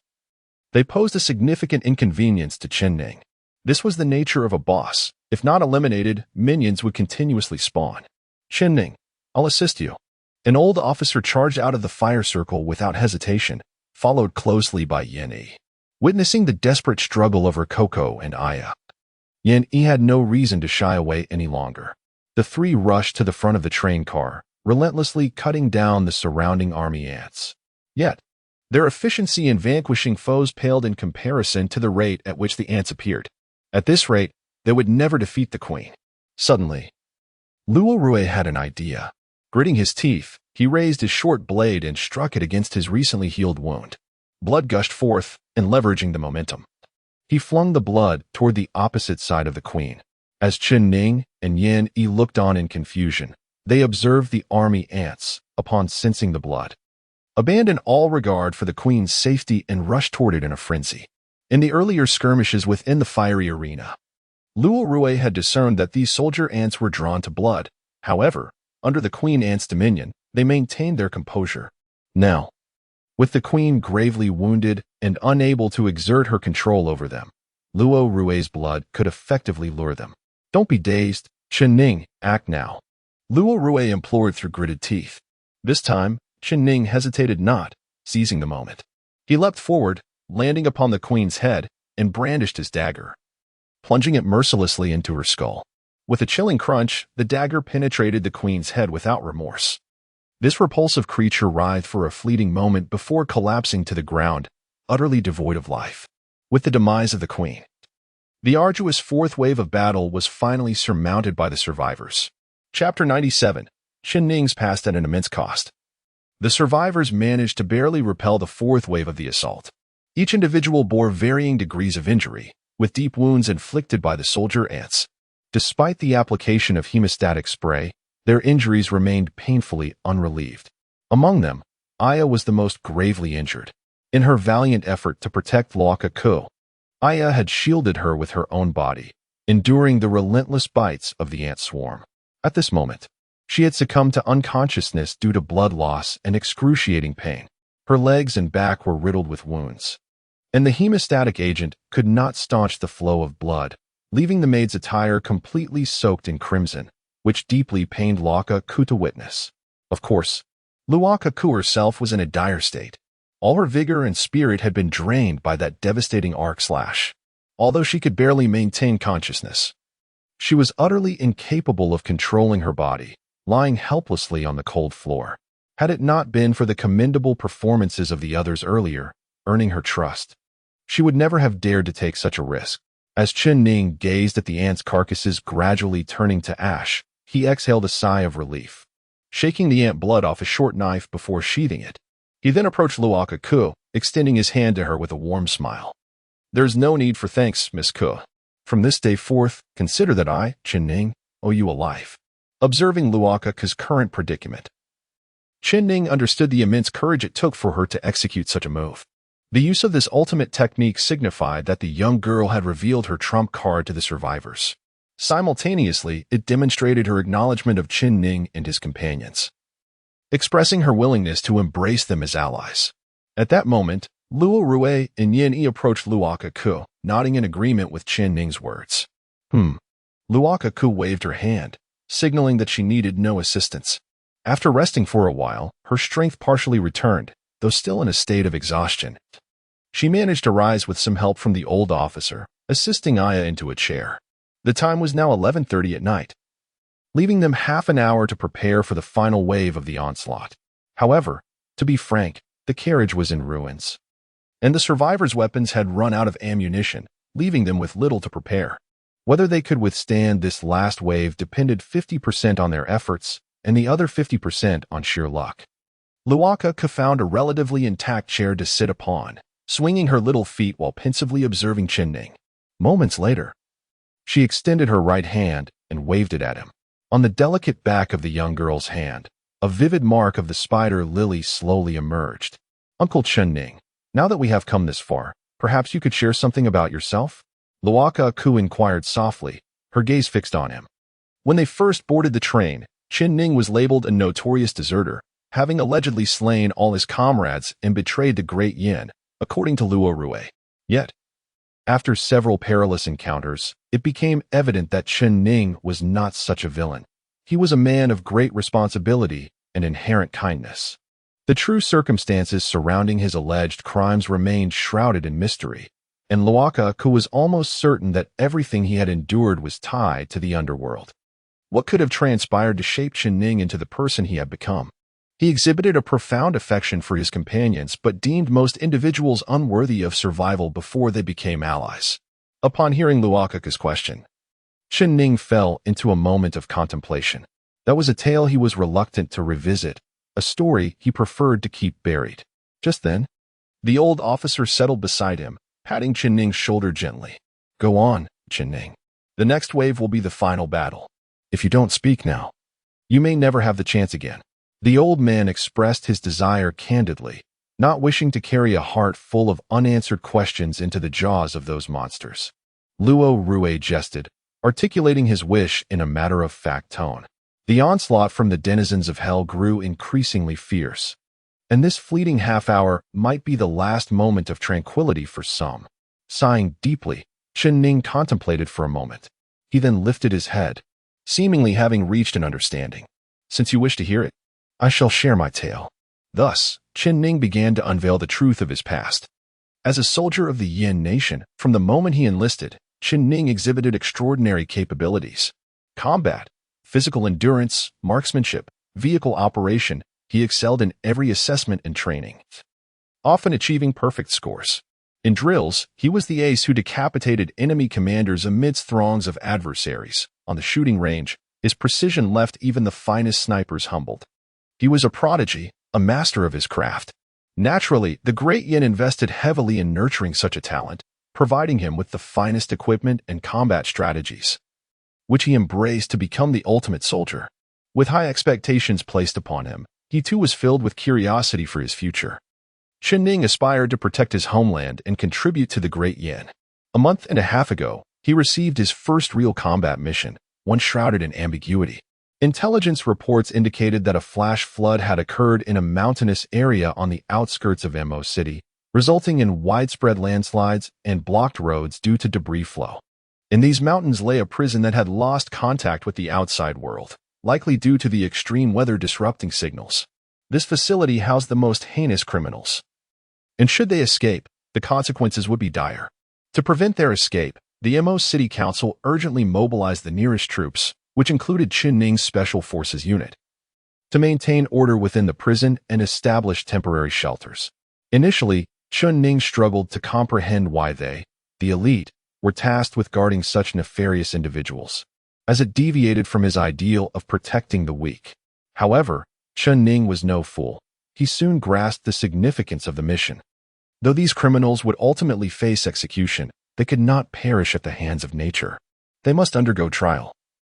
They posed a significant inconvenience to Ning. This was the nature of a boss. If not eliminated, minions would continuously spawn. "Ning, I'll assist you." An old officer charged out of the fire circle without hesitation, followed closely by Yen-Yi. Witnessing the desperate struggle of Rococo and Aya, Yen-Yi had no reason to shy away any longer. The 3 rushed to the front of the train car, relentlessly cutting down the surrounding army ants. Yet, their efficiency in vanquishing foes paled in comparison to the rate at which the ants appeared. At this rate, they would never defeat the queen. Suddenly, Luokeke had an idea. Gritting his teeth, he raised his short blade and struck it against his recently healed wound. Blood gushed forth, and leveraging the momentum, he flung the blood toward the opposite side of the queen. As Ning and Yen-Yi looked on in confusion, they observed the army ants, upon sensing the blood, abandon all regard for the queen's safety and rushed toward it in a frenzy. In the earlier skirmishes within the fiery arena, Luokeke had discerned that these soldier ants were drawn to blood. However, under the queen ant's dominion, they maintained their composure. Now, with the queen gravely wounded and unable to exert her control over them, Luoke's blood could effectively lure them. "Don't be dazed, Ning, act now," Luokeke implored through gritted teeth. This time, Ning hesitated not, seizing the moment. He leapt forward, landing upon the queen's head, and brandished his dagger, plunging it mercilessly into her skull. With a chilling crunch, the dagger penetrated the queen's head without remorse. This repulsive creature writhed for a fleeting moment before collapsing to the ground, utterly devoid of life. With the demise of the queen, the arduous 4th wave of battle was finally surmounted by the survivors. Chapter 97. Ning's passed at an immense cost. The survivors managed to barely repel the 4th wave of the assault. Each individual bore varying degrees of injury, with deep wounds inflicted by the soldier ants. Despite the application of hemostatic spray, their injuries remained painfully unrelieved. Among them, Aya was the most gravely injured. In her valiant effort to protect Luokeke, Aya had shielded her with her own body, enduring the relentless bites of the ant swarm. At this moment, She had succumbed to unconsciousness due to blood loss and excruciating pain. Her legs and back were riddled with wounds, and the hemostatic agent could not staunch the flow of blood, leaving the maid's attire completely soaked in crimson, which deeply pained Luokeke to witness. Of course, Luokeke herself was in a dire state. All her vigor and spirit had been drained by that devastating arc slash. Although she could barely maintain consciousness, she was utterly incapable of controlling her body, lying helplessly on the cold floor. Had it not been for the commendable performances of the others earlier, earning her trust, she would never have dared to take such a risk. As Chen Ning gazed at the ants' carcasses gradually turning to ash, he exhaled a sigh of relief. Shaking the ant blood off a short knife before sheathing it, he then approached Luokeke, extending his hand to her with a warm smile. "There's no need for thanks, Miss Ke. From this day forth, consider that I, Chen Ning, owe you a life." Observing Luokeke's current predicament, Chen Ning understood the immense courage it took for her to execute such a move. The use of this ultimate technique signified that the young girl had revealed her trump card to the survivors. Simultaneously, it demonstrated her acknowledgement of Chen Ning and his companions, expressing her willingness to embrace them as allies. At that moment, Luo Rue and Yin Yi approached Luokeke, nodding in agreement with Chen Ning's words. Luokeke waved her hand, signaling that she needed no assistance. After resting for a while, her strength partially returned, though still in a state of exhaustion. She managed to rise with some help from the old officer, assisting Aya into a chair. The time was now 11:30 at night, leaving them half an hour to prepare for the final wave of the onslaught. However, to be frank, the carriage was in ruins, and the survivors' weapons had run out of ammunition, leaving them with little to prepare. Whether they could withstand this last wave depended 50% on their efforts and the other 50% on sheer luck. Luokeke found a relatively intact chair to sit upon, swinging her little feet while pensively observing Chen Ning. Moments later, she extended her right hand and waved it at him. On the delicate back of the young girl's hand, a vivid mark of the spider lily slowly emerged. "Uncle Chen Ning, now that we have come this far, perhaps you could share something about yourself?" Luokeke inquired softly, her gaze fixed on him. When they first boarded the train, Chen Ning was labeled a notorious deserter, having allegedly slain all his comrades and betrayed the Great Yin, according to Luo Rue. Yet, after several perilous encounters, it became evident that Chen Ning was not such a villain. He was a man of great responsibility and inherent kindness. The true circumstances surrounding his alleged crimes remained shrouded in mystery, and Luokeke was almost certain that everything he had endured was tied to the underworld. What could have transpired to shape Chen Ning into the person he had become? He exhibited a profound affection for his companions but deemed most individuals unworthy of survival before they became allies. Upon hearing Luokeke's question, Chen Ning fell into a moment of contemplation. That was a tale he was reluctant to revisit, a story he preferred to keep buried. Just then, the old officer settled beside him, patting Chen Ning's shoulder gently. "Go on, Chen Ning. The next wave will be the final battle. If you don't speak now, you may never have the chance again." The old man expressed his desire candidly, not wishing to carry a heart full of unanswered questions into the jaws of those monsters. Luo Rue jested, articulating his wish in a matter-of-fact tone. The onslaught from the denizens of hell grew increasingly fierce, and this fleeting half-hour might be the last moment of tranquility for some. Sighing deeply, Chen Ning contemplated for a moment. He then lifted his head, seemingly having reached an understanding. "Since you wish to hear it, I shall share my tale." Thus, Chen Ning began to unveil the truth of his past. As a soldier of the Yin nation, from the moment he enlisted, Chen Ning exhibited extraordinary capabilities. Combat, physical endurance, marksmanship, vehicle operation, he excelled in every assessment and training, often achieving perfect scores. In drills, he was the ace who decapitated enemy commanders amidst throngs of adversaries. On the shooting range, his precision left even the finest snipers humbled. He was a prodigy, a master of his craft. Naturally, the Great Yin invested heavily in nurturing such a talent, providing him with the finest equipment and combat strategies, which he embraced to become the ultimate soldier. With high expectations placed upon him, he too was filled with curiosity for his future. Chen Ning aspired to protect his homeland and contribute to the Great Yin. A month and a half ago, he received his first real combat mission, one shrouded in ambiguity. Intelligence reports indicated that a flash flood had occurred in a mountainous area on the outskirts of Mo City, resulting in widespread landslides and blocked roads due to debris flow. In these mountains lay a prison that had lost contact with the outside world, likely due to the extreme weather disrupting signals. This facility housed the most heinous criminals. And should they escape, the consequences would be dire. To prevent their escape, the Mo City Council urgently mobilized the nearest troops, which included Chen Ning's Special Forces unit, to maintain order within the prison and establish temporary shelters. Initially, Chen Ning struggled to comprehend why they, the elite, were tasked with guarding such nefarious individuals, as it deviated from his ideal of protecting the weak. However, Chen Ning was no fool. He soon grasped the significance of the mission. Though these criminals would ultimately face execution, they could not perish at the hands of nature. They must undergo trial,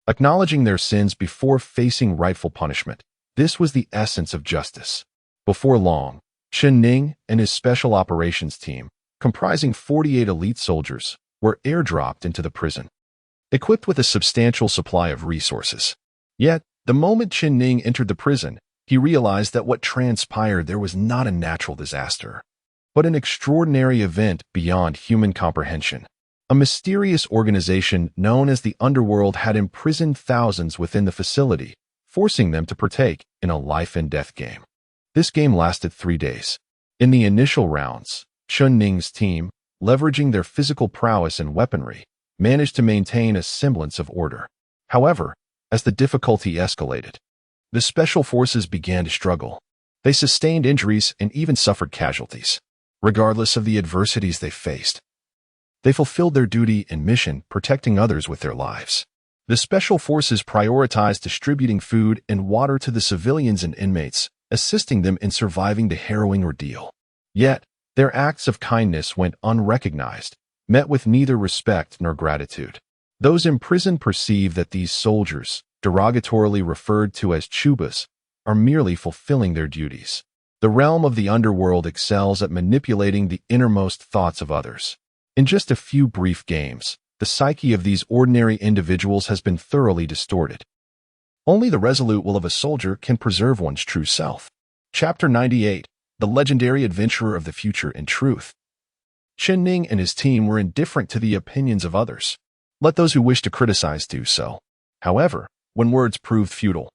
acknowledging their sins before facing rightful punishment. This was the essence of justice. Before long, Chen Ning and his special operations team, comprising 48 elite soldiers, were airdropped into the prison, equipped with a substantial supply of resources. Yet, the moment Chen Ning entered the prison, he realized that what transpired there was not a natural disaster, but an extraordinary event beyond human comprehension. A mysterious organization known as the Underworld had imprisoned thousands within the facility, forcing them to partake in a life-and-death game. This game lasted 3 days. In the initial rounds, Chen Ning's team, leveraging their physical prowess and weaponry, managed to maintain a semblance of order. However, as the difficulty escalated, the special forces began to struggle. They sustained injuries and even suffered casualties. Regardless of the adversities they faced, they fulfilled their duty and mission, protecting others with their lives. The special forces prioritized distributing food and water to the civilians and inmates, assisting them in surviving the harrowing ordeal. Yet, their acts of kindness went unrecognized, met with neither respect nor gratitude. Those imprisoned perceive that these soldiers, derogatorily referred to as chubas, are merely fulfilling their duties. The realm of the underworld excels at manipulating the innermost thoughts of others. In just a few brief games, the psyche of these ordinary individuals has been thoroughly distorted. Only the resolute will of a soldier can preserve one's true self. Chapter 98, The Legendary Adventurer of the Future in Truth. Chen Ning and his team were indifferent to the opinions of others. Let those who wish to criticize do so. However, when words proved futile,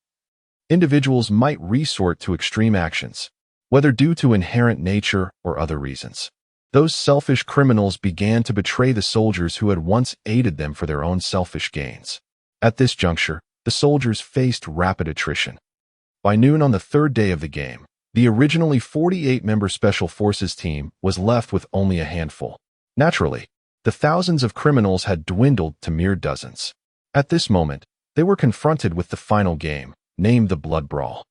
individuals might resort to extreme actions, whether due to inherent nature or other reasons. Those selfish criminals began to betray the soldiers who had once aided them for their own selfish gains. At this juncture, the soldiers faced rapid attrition. By noon on the 3rd day of the game, the originally 48-member Special Forces team was left with only a handful. Naturally, the thousands of criminals had dwindled to mere dozens. At this moment, they were confronted with the final game, named the Blood Brawl.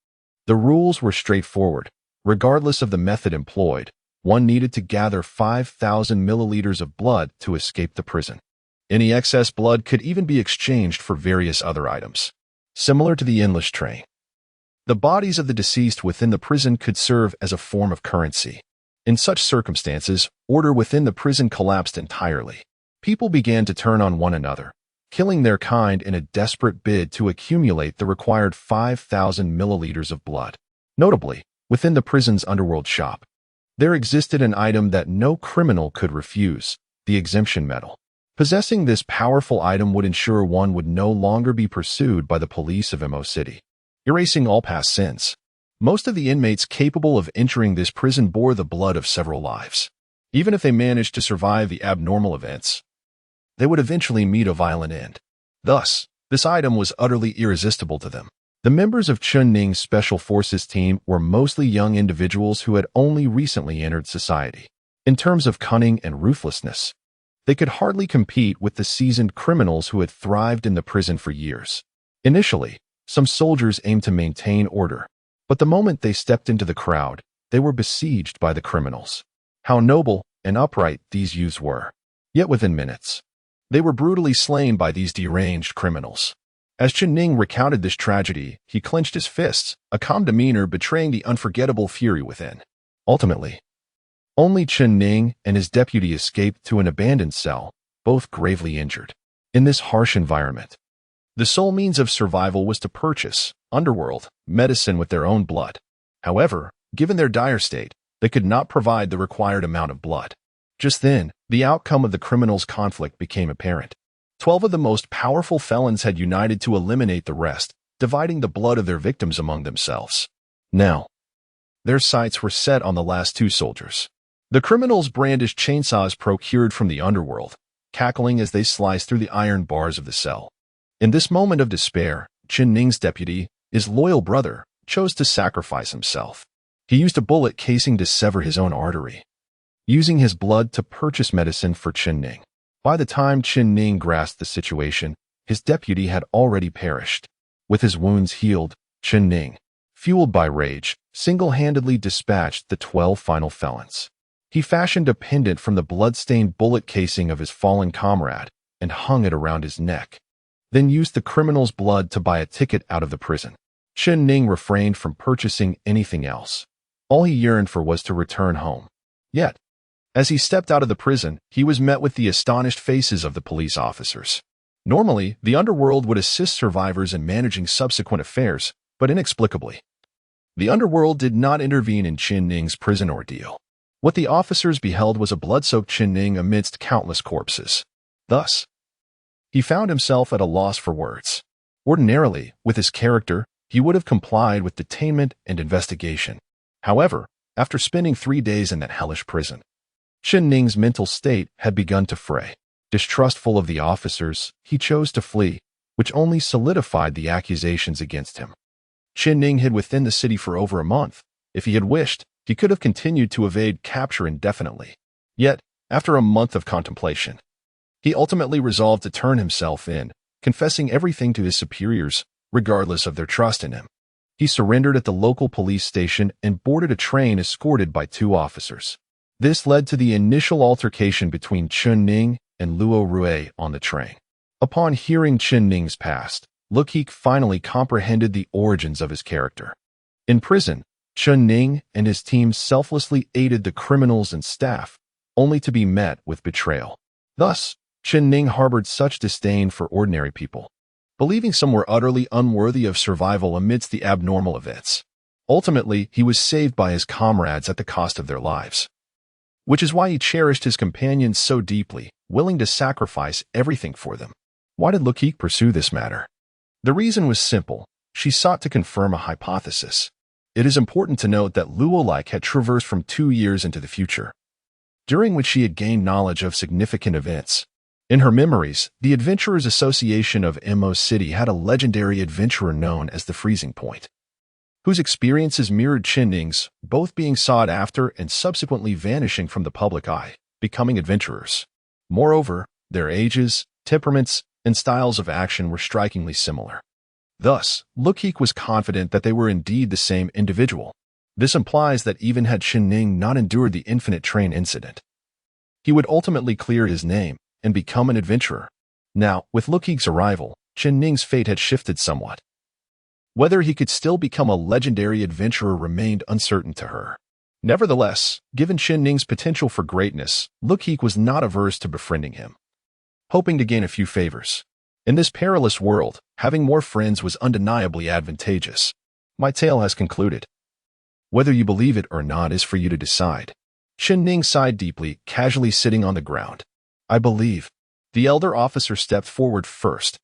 The rules were straightforward. Regardless of the method employed, one needed to gather 5,000 milliliters of blood to escape the prison. Any excess blood could even be exchanged for various other items, similar to the endless train. The bodies of the deceased within the prison could serve as a form of currency. In such circumstances, order within the prison collapsed entirely. People began to turn on one another, killing their kind in a desperate bid to accumulate the required 5,000 milliliters of blood. Notably, within the prison's underworld shop, there existed an item that no criminal could refuse, the exemption medal. Possessing this powerful item would ensure one would no longer be pursued by the police of Mo City, erasing all past sins. Most of the inmates capable of entering this prison bore the blood of several lives. Even if they managed to survive the abnormal events, they would eventually meet a violent end. Thus, this item was utterly irresistible to them. The members of Chen Ning's Special Forces team were mostly young individuals who had only recently entered society. In terms of cunning and ruthlessness, they could hardly compete with the seasoned criminals who had thrived in the prison for years. Initially, some soldiers aimed to maintain order, but the moment they stepped into the crowd, they were besieged by the criminals. How noble and upright these youths were! Yet within minutes, they were brutally slain by these deranged criminals. As Chen Ning recounted this tragedy, he clenched his fists, a calm demeanor betraying the unforgettable fury within. Ultimately, only Chen Ning and his deputy escaped to an abandoned cell, both gravely injured. In this harsh environment, The sole means of survival was to purchase, underworld, medicine with their own blood. However, given their dire state, they could not provide the required amount of blood. Just then, the outcome of the criminals' conflict became apparent. 12 of the most powerful felons had united to eliminate the rest, dividing the blood of their victims among themselves. Now, their sights were set on the last 2 soldiers. The criminals brandished chainsaws procured from the underworld, cackling as they sliced through the iron bars of the cell. In this moment of despair, Chen Ning's deputy, his loyal brother, chose to sacrifice himself. He used a bullet casing to sever his own artery, using his blood to purchase medicine for Chen Ning. By the time Chen Ning grasped the situation, his deputy had already perished. With his wounds healed, Chen Ning, fueled by rage, single-handedly dispatched the 12 final felons. He fashioned a pendant from the blood-stained bullet casing of his fallen comrade and hung it around his neck, then used the criminal's blood to buy a ticket out of the prison. Chen Ning refrained from purchasing anything else. All he yearned for was to return home. Yet, as he stepped out of the prison, he was met with the astonished faces of the police officers. Normally, the underworld would assist survivors in managing subsequent affairs, but inexplicably, the underworld did not intervene in Chen Ning's prison ordeal. What the officers beheld was a blood-soaked Chen Ning amidst countless corpses. Thus, he found himself at a loss for words. Ordinarily, with his character, he would have complied with detainment and investigation. However, after spending 3 days in that hellish prison, Chen Ning's mental state had begun to fray. Distrustful of the officers, he chose to flee, which only solidified the accusations against him. Chen Ning hid within the city for over a month. If he had wished, he could have continued to evade capture indefinitely. Yet, after a month of contemplation, he ultimately resolved to turn himself in, confessing everything to his superiors, regardless of their trust in him. He surrendered at the local police station and boarded a train escorted by 2 officers. This led to the initial altercation between Chen Ning and Luo Rue on the train. Upon hearing Chen Ning's past, Luokeke finally comprehended the origins of his character. In prison, Chen Ning and his team selflessly aided the criminals and staff, only to be met with betrayal. Thus, Chen Ning harbored such disdain for ordinary people, believing some were utterly unworthy of survival amidst the abnormal events. Ultimately, he was saved by his comrades at the cost of their lives, which is why he cherished his companions so deeply, willing to sacrifice everything for them. Why did Luokeke pursue this matter? The reason was simple. She sought to confirm a hypothesis. It is important to note that Luokeke had traversed from 2 years into the future, during which she had gained knowledge of significant events. In her memories, the Adventurers Association of Mo City had a legendary adventurer known as the Freezing Point, whose experiences mirrored Chen Ning's, both being sought after and subsequently vanishing from the public eye, becoming adventurers. Moreover, their ages, temperaments, and styles of action were strikingly similar. Thus, Luokeke was confident that they were indeed the same individual. This implies that even had Chen Ning not endured the infinite train incident, he would ultimately clear his name and become an adventurer. Now, with Luokeke's arrival, Chen Ning's fate had shifted somewhat. Whether he could still become a legendary adventurer remained uncertain to her. Nevertheless, given Chen Ning's potential for greatness, Luokeke was not averse to befriending him, hoping to gain a few favors. In this perilous world, having more friends was undeniably advantageous. My tale has concluded. Whether you believe it or not is for you to decide. Chen Ning sighed deeply, casually sitting on the ground. I believe. The elder officer stepped forward first,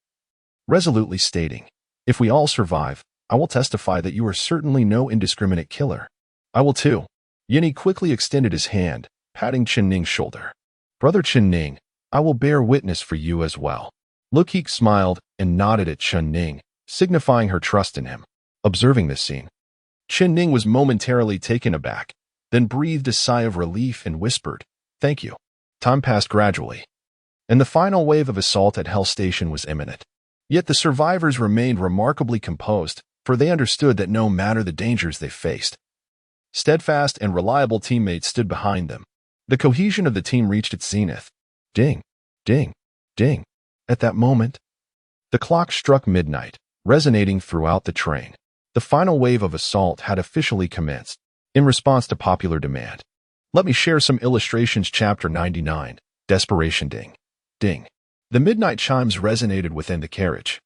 resolutely stating, if we all survive, I will testify that you are certainly no indiscriminate killer. I will too. Yini quickly extended his hand, patting Chen Ning's shoulder. Brother Chen Ning, I will bear witness for you as well. Luokeke smiled and nodded at Chen Ning, signifying her trust in him. Observing this scene, Chen Ning was momentarily taken aback, then breathed a sigh of relief and whispered, Thank you. Time passed gradually, and the final wave of assault at Hell Station was imminent. Yet the survivors remained remarkably composed, for they understood that no matter the dangers they faced, steadfast and reliable teammates stood behind them. The cohesion of the team reached its zenith. Ding, ding, ding. At that moment, the clock struck midnight, resonating throughout the train. The final wave of assault had officially commenced. In response to popular demand, let me share some illustrations. Chapter 99, Desperation. Ding, ding. The midnight chimes resonated within the carriage.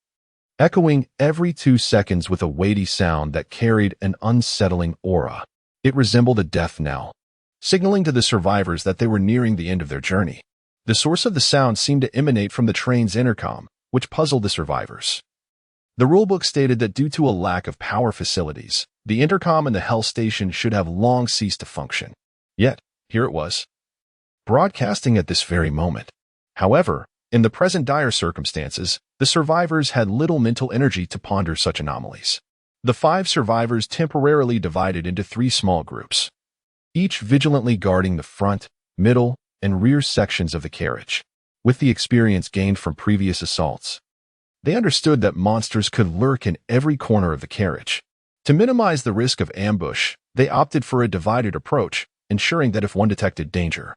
echoing every 2 seconds with a weighty sound that carried an unsettling aura. It resembled a death knell, signaling to the survivors that they were nearing the end of their journey. The source of the sound seemed to emanate from the train's intercom, which puzzled the survivors. The rulebook stated that due to a lack of power facilities, the intercom in the Hell Station should have long ceased to function. Yet, here it was, broadcasting at this very moment. However, in the present dire circumstances, the survivors had little mental energy to ponder such anomalies. The 5 survivors temporarily divided into 3 small groups, each vigilantly guarding the front, middle, and rear sections of the carriage. With the experience gained from previous assaults, they understood that monsters could lurk in every corner of the carriage. To minimize the risk of ambush, they opted for a divided approach, ensuring that if one detected danger,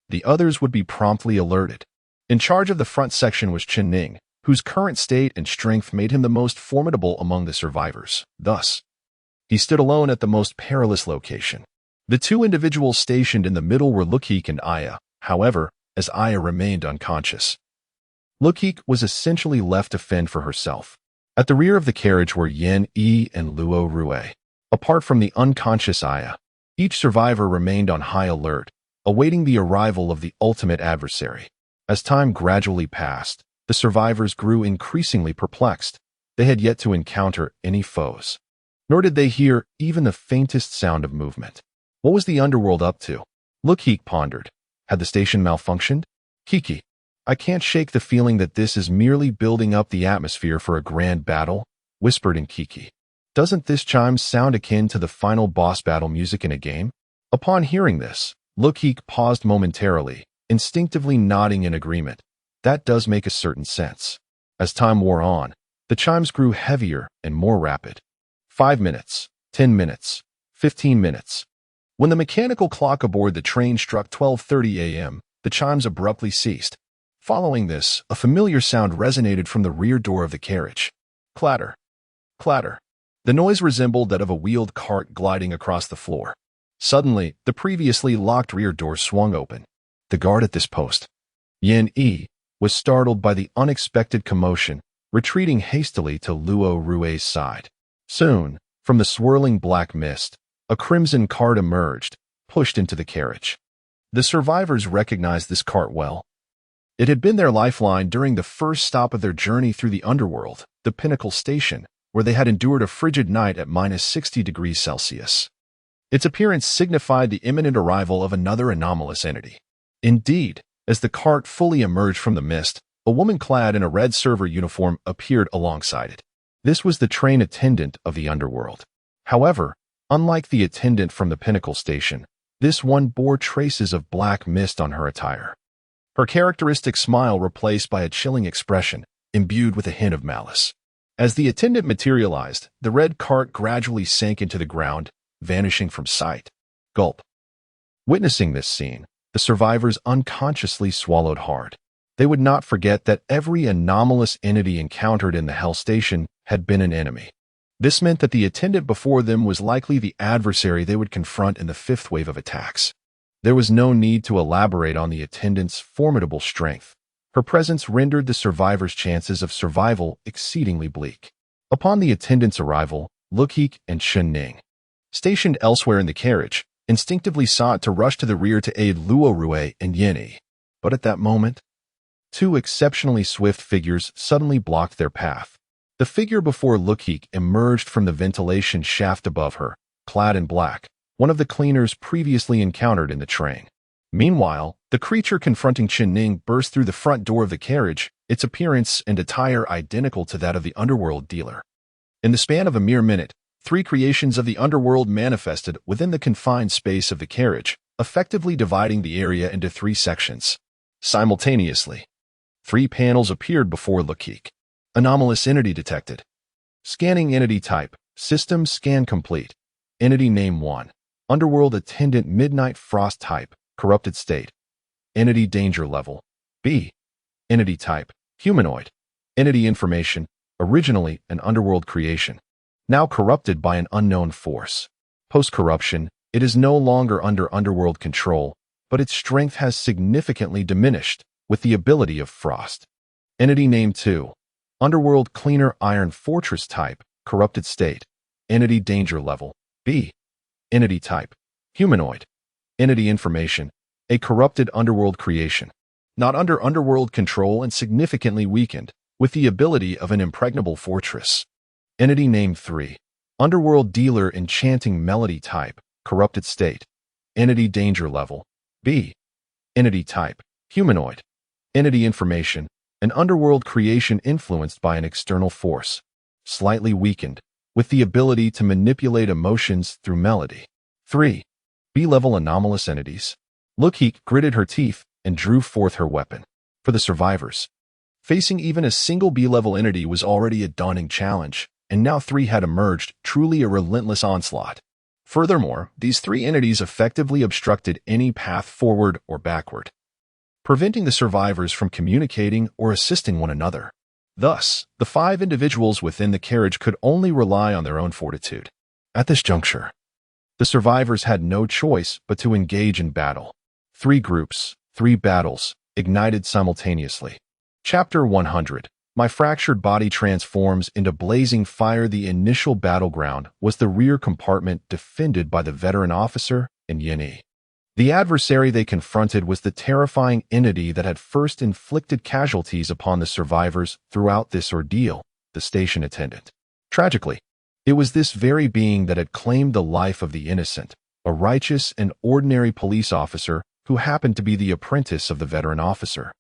the others would be promptly alerted. In charge of the front section was Chen Ning, whose current state and strength made him the most formidable among the survivors. Thus, he stood alone at the most perilous location. The 2 individuals stationed in the middle were Luokeke and Aya. However, as Aya remained unconscious, Luokeke was essentially left to fend for herself. At the rear of the carriage were Yen Yi and Luo Rue. Apart from the unconscious Aya, each survivor remained on high alert, awaiting the arrival of the ultimate adversary. As time gradually passed, the survivors grew increasingly perplexed. They had yet to encounter any foes, nor did they hear even the faintest sound of movement. What was the underworld up to? Luokeke pondered. Had the station malfunctioned? Kiki, I can't shake the feeling that this is merely building up the atmosphere for a grand battle, whispered in Kiki. Doesn't this chime sound akin to the final boss battle music in a game? Upon hearing this, Luokeke paused momentarily, instinctively nodding in agreement. That does make a certain sense. As time wore on, the chimes grew heavier and more rapid. 5 minutes, 10 minutes, 15 minutes. When the mechanical clock aboard the train struck 12:30 a.m., the chimes abruptly ceased. Following this, a familiar sound resonated from the rear door of the carriage. Clatter. Clatter. The noise resembled that of a wheeled cart gliding across the floor. Suddenly, the previously locked rear door swung open. The guard at this post, Yen Yi, was startled by the unexpected commotion, retreating hastily to Luo Rue's side. Soon, from the swirling black mist, a crimson cart emerged, pushed into the carriage. The survivors recognized this cart well. It had been their lifeline during the first stop of their journey through the underworld, the Pinnacle Station, where they had endured a frigid night at -60°C. Its appearance signified the imminent arrival of another anomalous entity. Indeed, as the cart fully emerged from the mist, a woman clad in a red server uniform appeared alongside it. This was the train attendant of the underworld. However, unlike the attendant from the Pinnacle Station, this one bore traces of black mist on her attire. Her characteristic smile replaced by a chilling expression, imbued with a hint of malice. As the attendant materialized, the red cart gradually sank into the ground, vanishing from sight. Gulp. Witnessing this scene, the survivors unconsciously swallowed hard. They would not forget that every anomalous entity encountered in the Hell Station had been an enemy. This meant that the attendant before them was likely the adversary they would confront in the 5th wave of attacks. There was no need to elaborate on the attendant's formidable strength. Her presence rendered the survivors' chances of survival exceedingly bleak. Upon the attendant's arrival, Luokeke and Chen Ning, stationed elsewhere in the carriage, instinctively sought to rush to the rear to aid Luo Rue and Yen Yi. But at that moment, 2 exceptionally swift figures suddenly blocked their path. The figure before Luokeke emerged from the ventilation shaft above her, clad in black, one of the cleaners previously encountered in the train. Meanwhile, the creature confronting Chen Ning burst through the front door of the carriage, its appearance and attire identical to that of the underworld dealer. In the span of a mere minute, 3 creations of the underworld manifested within the confined space of the carriage, effectively dividing the area into 3 sections. Simultaneously, 3 panels appeared before Luokeke. Anomalous entity detected. Scanning entity type. System scan complete. Entity name 1. Underworld attendant midnight frost type. Corrupted state. Entity danger level. B. Entity type. Humanoid. Entity information. Originally an underworld creation. Now corrupted by an unknown force. Post-corruption, it is no longer under underworld control, but its strength has significantly diminished with the ability of frost. Entity name 2. Underworld Cleaner Iron Fortress Type, Corrupted State. Entity Danger Level, B. Entity Type, Humanoid. Entity Information, a corrupted underworld creation. Not under underworld control and significantly weakened, with the ability of an impregnable fortress. Entity Name 3. Underworld Dealer Enchanting Melody Type, Corrupted State. Entity Danger Level, B. Entity Type, Humanoid. Entity Information, an underworld creation influenced by an external force. Slightly weakened, with the ability to manipulate emotions through melody. 3. B-level anomalous entities. Luokeke gritted her teeth and drew forth her weapon. For the survivors, facing even a single B-level entity was already a daunting challenge, and now 3 had emerged, truly a relentless onslaught. Furthermore, these 3 entities effectively obstructed any path forward or backward, preventing the survivors from communicating or assisting one another. Thus, the 5 individuals within the carriage could only rely on their own fortitude. At this juncture, the survivors had no choice but to engage in battle. 3 groups, 3 battles, ignited simultaneously. Chapter 100. My fractured body transforms into blazing fire. The initial battleground was the rear compartment defended by the veteran officer and Yin-E. The adversary they confronted was the terrifying entity that had first inflicted casualties upon the survivors throughout this ordeal, the station attendant. Tragically, it was this very being that had claimed the life of the innocent, a righteous and ordinary police officer who happened to be the apprentice of the veteran officer.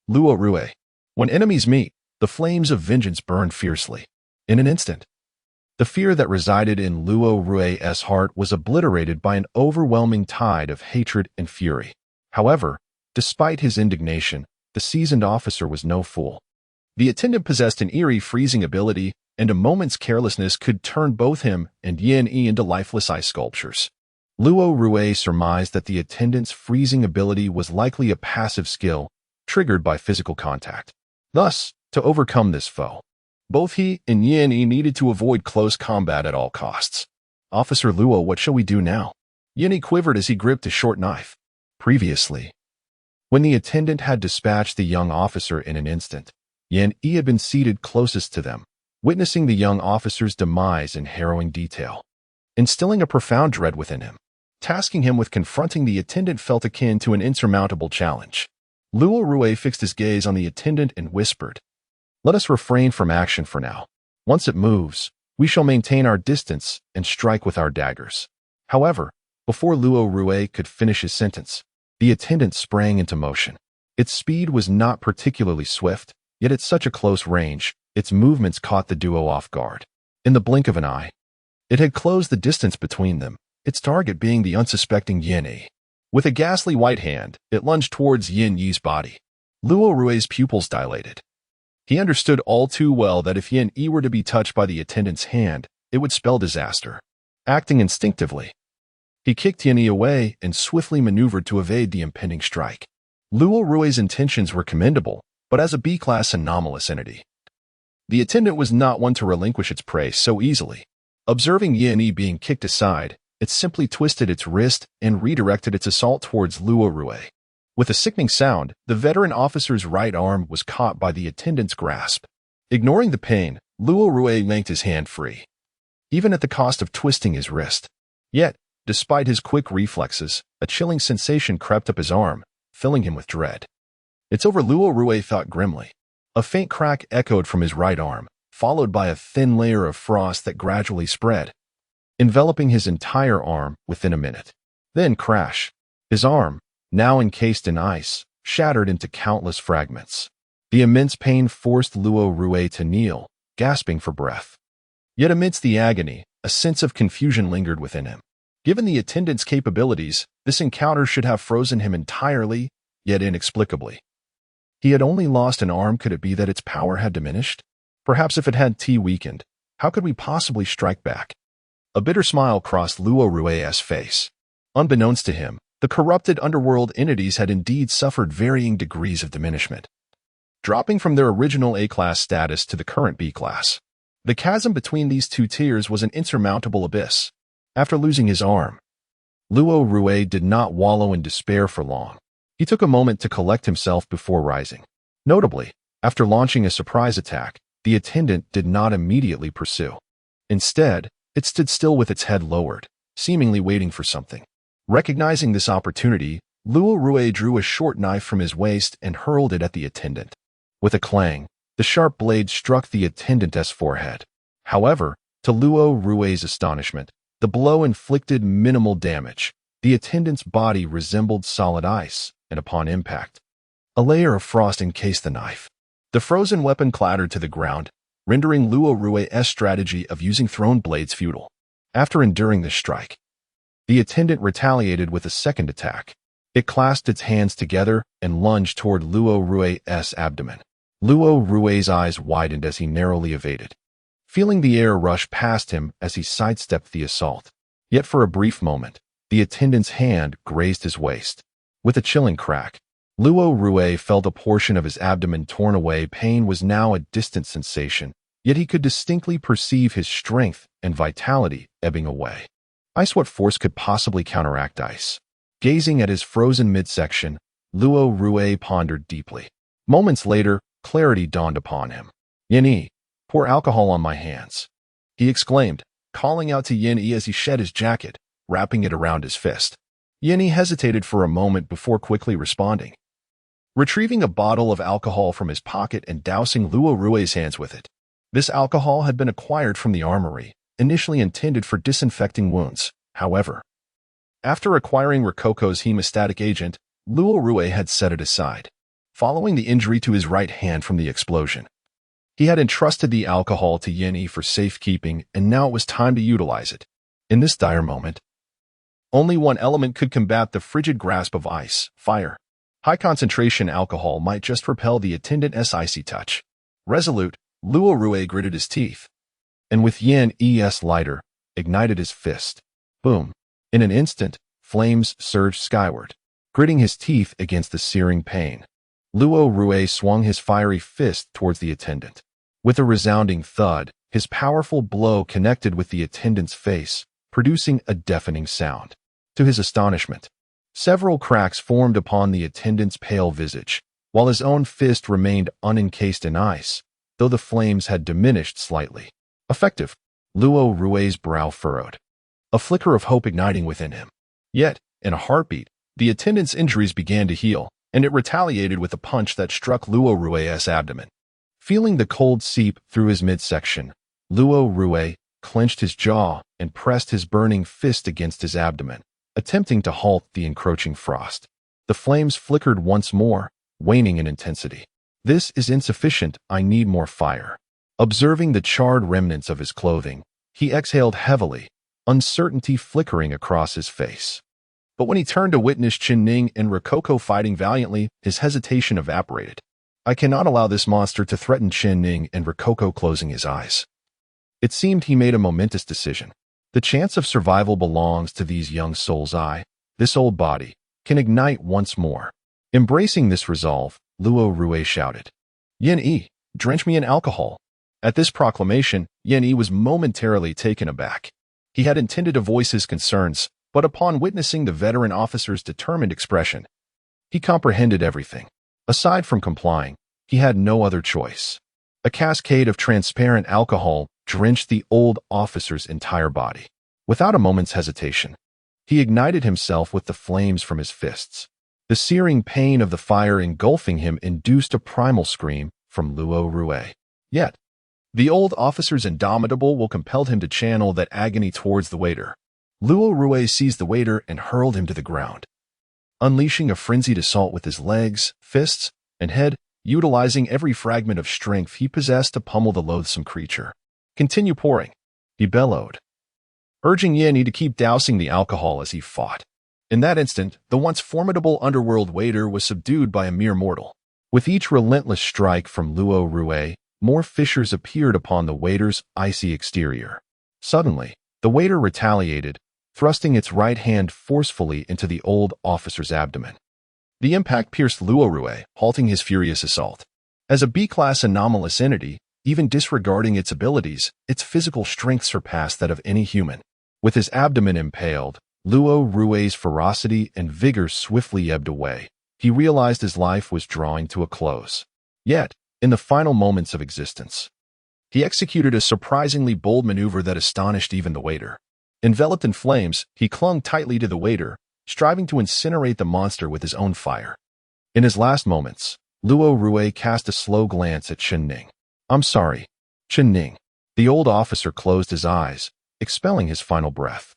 Luokeke. When enemies meet, the flames of vengeance burn fiercely. In an instant, the fear that resided in Luoke's heart was obliterated by an overwhelming tide of hatred and fury. However, despite his indignation, the seasoned officer was no fool. The attendant possessed an eerie freezing ability, and a moment's carelessness could turn both him and Yin-E into lifeless ice sculptures. Luokeke surmised that the attendant's freezing ability was likely a passive skill, triggered by physical contact. Thus, to overcome this foe, both he and Yin-E needed to avoid close combat at all costs. Officer Luo, what shall we do now? Yin-E quivered as he gripped a short knife. Previously, when the attendant had dispatched the young officer in an instant, Yin-E had been seated closest to them, witnessing the young officer's demise in harrowing detail, instilling a profound dread within him. Tasking him with confronting the attendant felt akin to an insurmountable challenge. Luokeke fixed his gaze on the attendant and whispered, "Let us refrain from action for now. Once it moves, we shall maintain our distance and strike with our daggers." However, before Luokeke could finish his sentence, the attendant sprang into motion. Its speed was not particularly swift, yet at such a close range, its movements caught the duo off guard. In the blink of an eye, it had closed the distance between them, its target being the unsuspecting Yin-E. With a ghastly white hand, it lunged towards Yin-E's body. Luoke's pupils dilated. He understood all too well that if Yin-E were to be touched by the attendant's hand, it would spell disaster. Acting instinctively, he kicked Yin-E away and swiftly maneuvered to evade the impending strike. Luoke's intentions were commendable, but as a B-class anomalous entity, the attendant was not one to relinquish its prey so easily. Observing Yin-E being kicked aside, it simply twisted its wrist and redirected its assault towards Luokeke. With a sickening sound, the veteran officer's right arm was caught by the attendant's grasp. Ignoring the pain, Luokeke yanked his hand free, even at the cost of twisting his wrist. Yet, despite his quick reflexes, a chilling sensation crept up his arm, filling him with dread. "It's over," Luokeke thought grimly. A faint crack echoed from his right arm, followed by a thin layer of frost that gradually spread, enveloping his entire arm within a minute. Then crash. His arm, now encased in ice, shattered into countless fragments. The immense pain forced Luokeke to kneel, gasping for breath. Yet amidst the agony, a sense of confusion lingered within him. Given the attendant's capabilities, this encounter should have frozen him entirely, yet inexplicably. He had only lost an arm. Could it be that its power had diminished? Perhaps if it had weakened, how could we possibly strike back? A bitter smile crossed Luoke's face. Unbeknownst to him, the corrupted underworld entities had indeed suffered varying degrees of diminishment, dropping from their original A-class status to the current B-class. The chasm between these two tiers was an insurmountable abyss. After losing his arm, Luokeke did not wallow in despair for long. He took a moment to collect himself before rising. Notably, after launching a surprise attack, the attendant did not immediately pursue. Instead, it stood still with its head lowered, seemingly waiting for something. Recognizing this opportunity, Luo Rue drew a short knife from his waist and hurled it at the attendant. With a clang, the sharp blade struck the attendant's forehead. However, to Luo Rue's astonishment, the blow inflicted minimal damage. The attendant's body resembled solid ice, and upon impact, a layer of frost encased the knife. The frozen weapon clattered to the ground, rendering Luo Rue's strategy of using thrown blades futile. After enduring this strike, the attendant retaliated with a second attack. It clasped its hands together and lunged toward Luo Rue's abdomen. Luo Rue's eyes widened as he narrowly evaded, feeling the air rush past him as he sidestepped the assault. Yet for a brief moment, the attendant's hand grazed his waist. With a chilling crack, Luo Rue felt a portion of his abdomen torn away. Pain was now a distant sensation, yet he could distinctly perceive his strength and vitality ebbing away. Ice, what force could possibly counteract ice? Gazing at his frozen midsection, Luo Rue pondered deeply. Moments later, clarity dawned upon him. Yin-Yi, pour alcohol on my hands, he exclaimed, calling out to Yin-Yi as he shed his jacket, wrapping it around his fist. Yin-Yi hesitated for a moment before quickly responding, retrieving a bottle of alcohol from his pocket and dousing Luo Rue's hands with it. This alcohol had been acquired from the armory, initially intended for disinfecting wounds. However, after acquiring Rococo's hemostatic agent, Luo Rue had set it aside, following the injury to his right hand from the explosion. He had entrusted the alcohol to Yin-Yi for safekeeping, and now it was time to utilize it. In this dire moment, only one element could combat the frigid grasp of ice: fire. High-concentration alcohol might just repel the attendant's icy touch. Resolute, Luo Rue gritted his teeth, and with Yin-Yi's lighter, ignited his fist. Boom. In an instant, flames surged skyward, gritting his teeth against the searing pain. Luo Rue swung his fiery fist towards the attendant. With a resounding thud, his powerful blow connected with the attendant's face, producing a deafening sound. To his astonishment, several cracks formed upon the attendant's pale visage, while his own fist remained unencased in ice, though the flames had diminished slightly. Effective. Luo Rue's brow furrowed, a flicker of hope igniting within him. Yet, in a heartbeat, the attendant's injuries began to heal, and it retaliated with a punch that struck Luo Rue's abdomen. Feeling the cold seep through his midsection, Luo Rue clenched his jaw and pressed his burning fist against his abdomen, attempting to halt the encroaching frost. The flames flickered once more, waning in intensity. This is insufficient, I need more fire. Observing the charred remnants of his clothing, he exhaled heavily, uncertainty flickering across his face. But when he turned to witness Qin and Rococo fighting valiantly, his hesitation evaporated. I cannot allow this monster to threaten Qin and Rococo, closing his eyes. It seemed he made a momentous decision. The chance of survival belongs to these young souls. This old body, can ignite once more. Embracing this resolve, Luo Rue shouted, Yin-Yi, drench me in alcohol. At this proclamation, Yin-Yi was momentarily taken aback. He had intended to voice his concerns, but upon witnessing the veteran officer's determined expression, he comprehended everything. Aside from complying, he had no other choice. A cascade of transparent alcohol drenched the old officer's entire body. Without a moment's hesitation, he ignited himself with the flames from his fists. The searing pain of the fire engulfing him induced a primal scream from Luo Rue. Yet, the old officer's indomitable will compelled him to channel that agony towards the waiter. Luo Rue seized the waiter and hurled him to the ground, unleashing a frenzied assault with his legs, fists, and head, utilizing every fragment of strength he possessed to pummel the loathsome creature. Continue pouring, he bellowed, urging Yin-Yi to keep dousing the alcohol as he fought. In that instant, the once formidable underworld waiter was subdued by a mere mortal. With each relentless strike from Luo Rue, more fissures appeared upon the waiter's icy exterior. Suddenly, the waiter retaliated, thrusting its right hand forcefully into the old officer's abdomen. The impact pierced Luo Rue, halting his furious assault. As a B-class anomalous entity, even disregarding its abilities, its physical strength surpassed that of any human. With his abdomen impaled, Luo Rue's ferocity and vigor swiftly ebbed away. He realized his life was drawing to a close. Yet, in the final moments of existence, He executed a surprisingly bold maneuver that astonished even the waiter. Enveloped in flames, he clung tightly to the waiter, striving to incinerate the monster with his own fire. In his last moments, Luo Rue cast a slow glance at Chen Ning. "I'm sorry, Chen Ning." The old officer closed his eyes, expelling his final breath.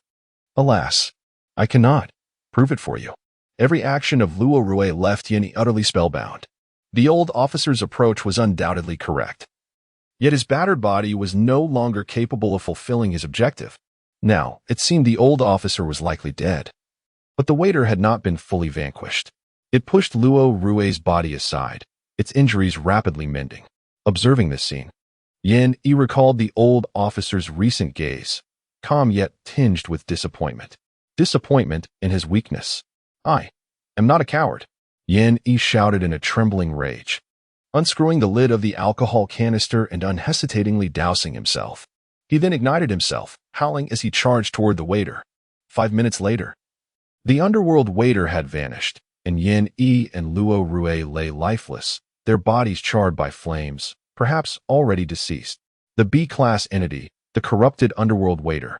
"Alas, I cannot prove it for you." Every action of Luo Rue left Yin utterly spellbound. The old officer's approach was undoubtedly correct. Yet his battered body was no longer capable of fulfilling his objective. Now, it seemed the old officer was likely dead. But the waiter had not been fully vanquished. It pushed Luo Rue's body aside, its injuries rapidly mending. Observing this scene, Yin recalled the old officer's recent gaze, calm yet tinged with disappointment. Disappointment in his weakness. "I am not a coward," Yin shouted in a trembling rage, unscrewing the lid of the alcohol canister and unhesitatingly dousing himself. He then ignited himself, howling as he charged toward the waiter. 5 minutes later, the underworld waiter had vanished, and Yin and Luo Rue lay lifeless, their bodies charred by flames, perhaps already deceased. The B-class entity, the corrupted underworld waiter,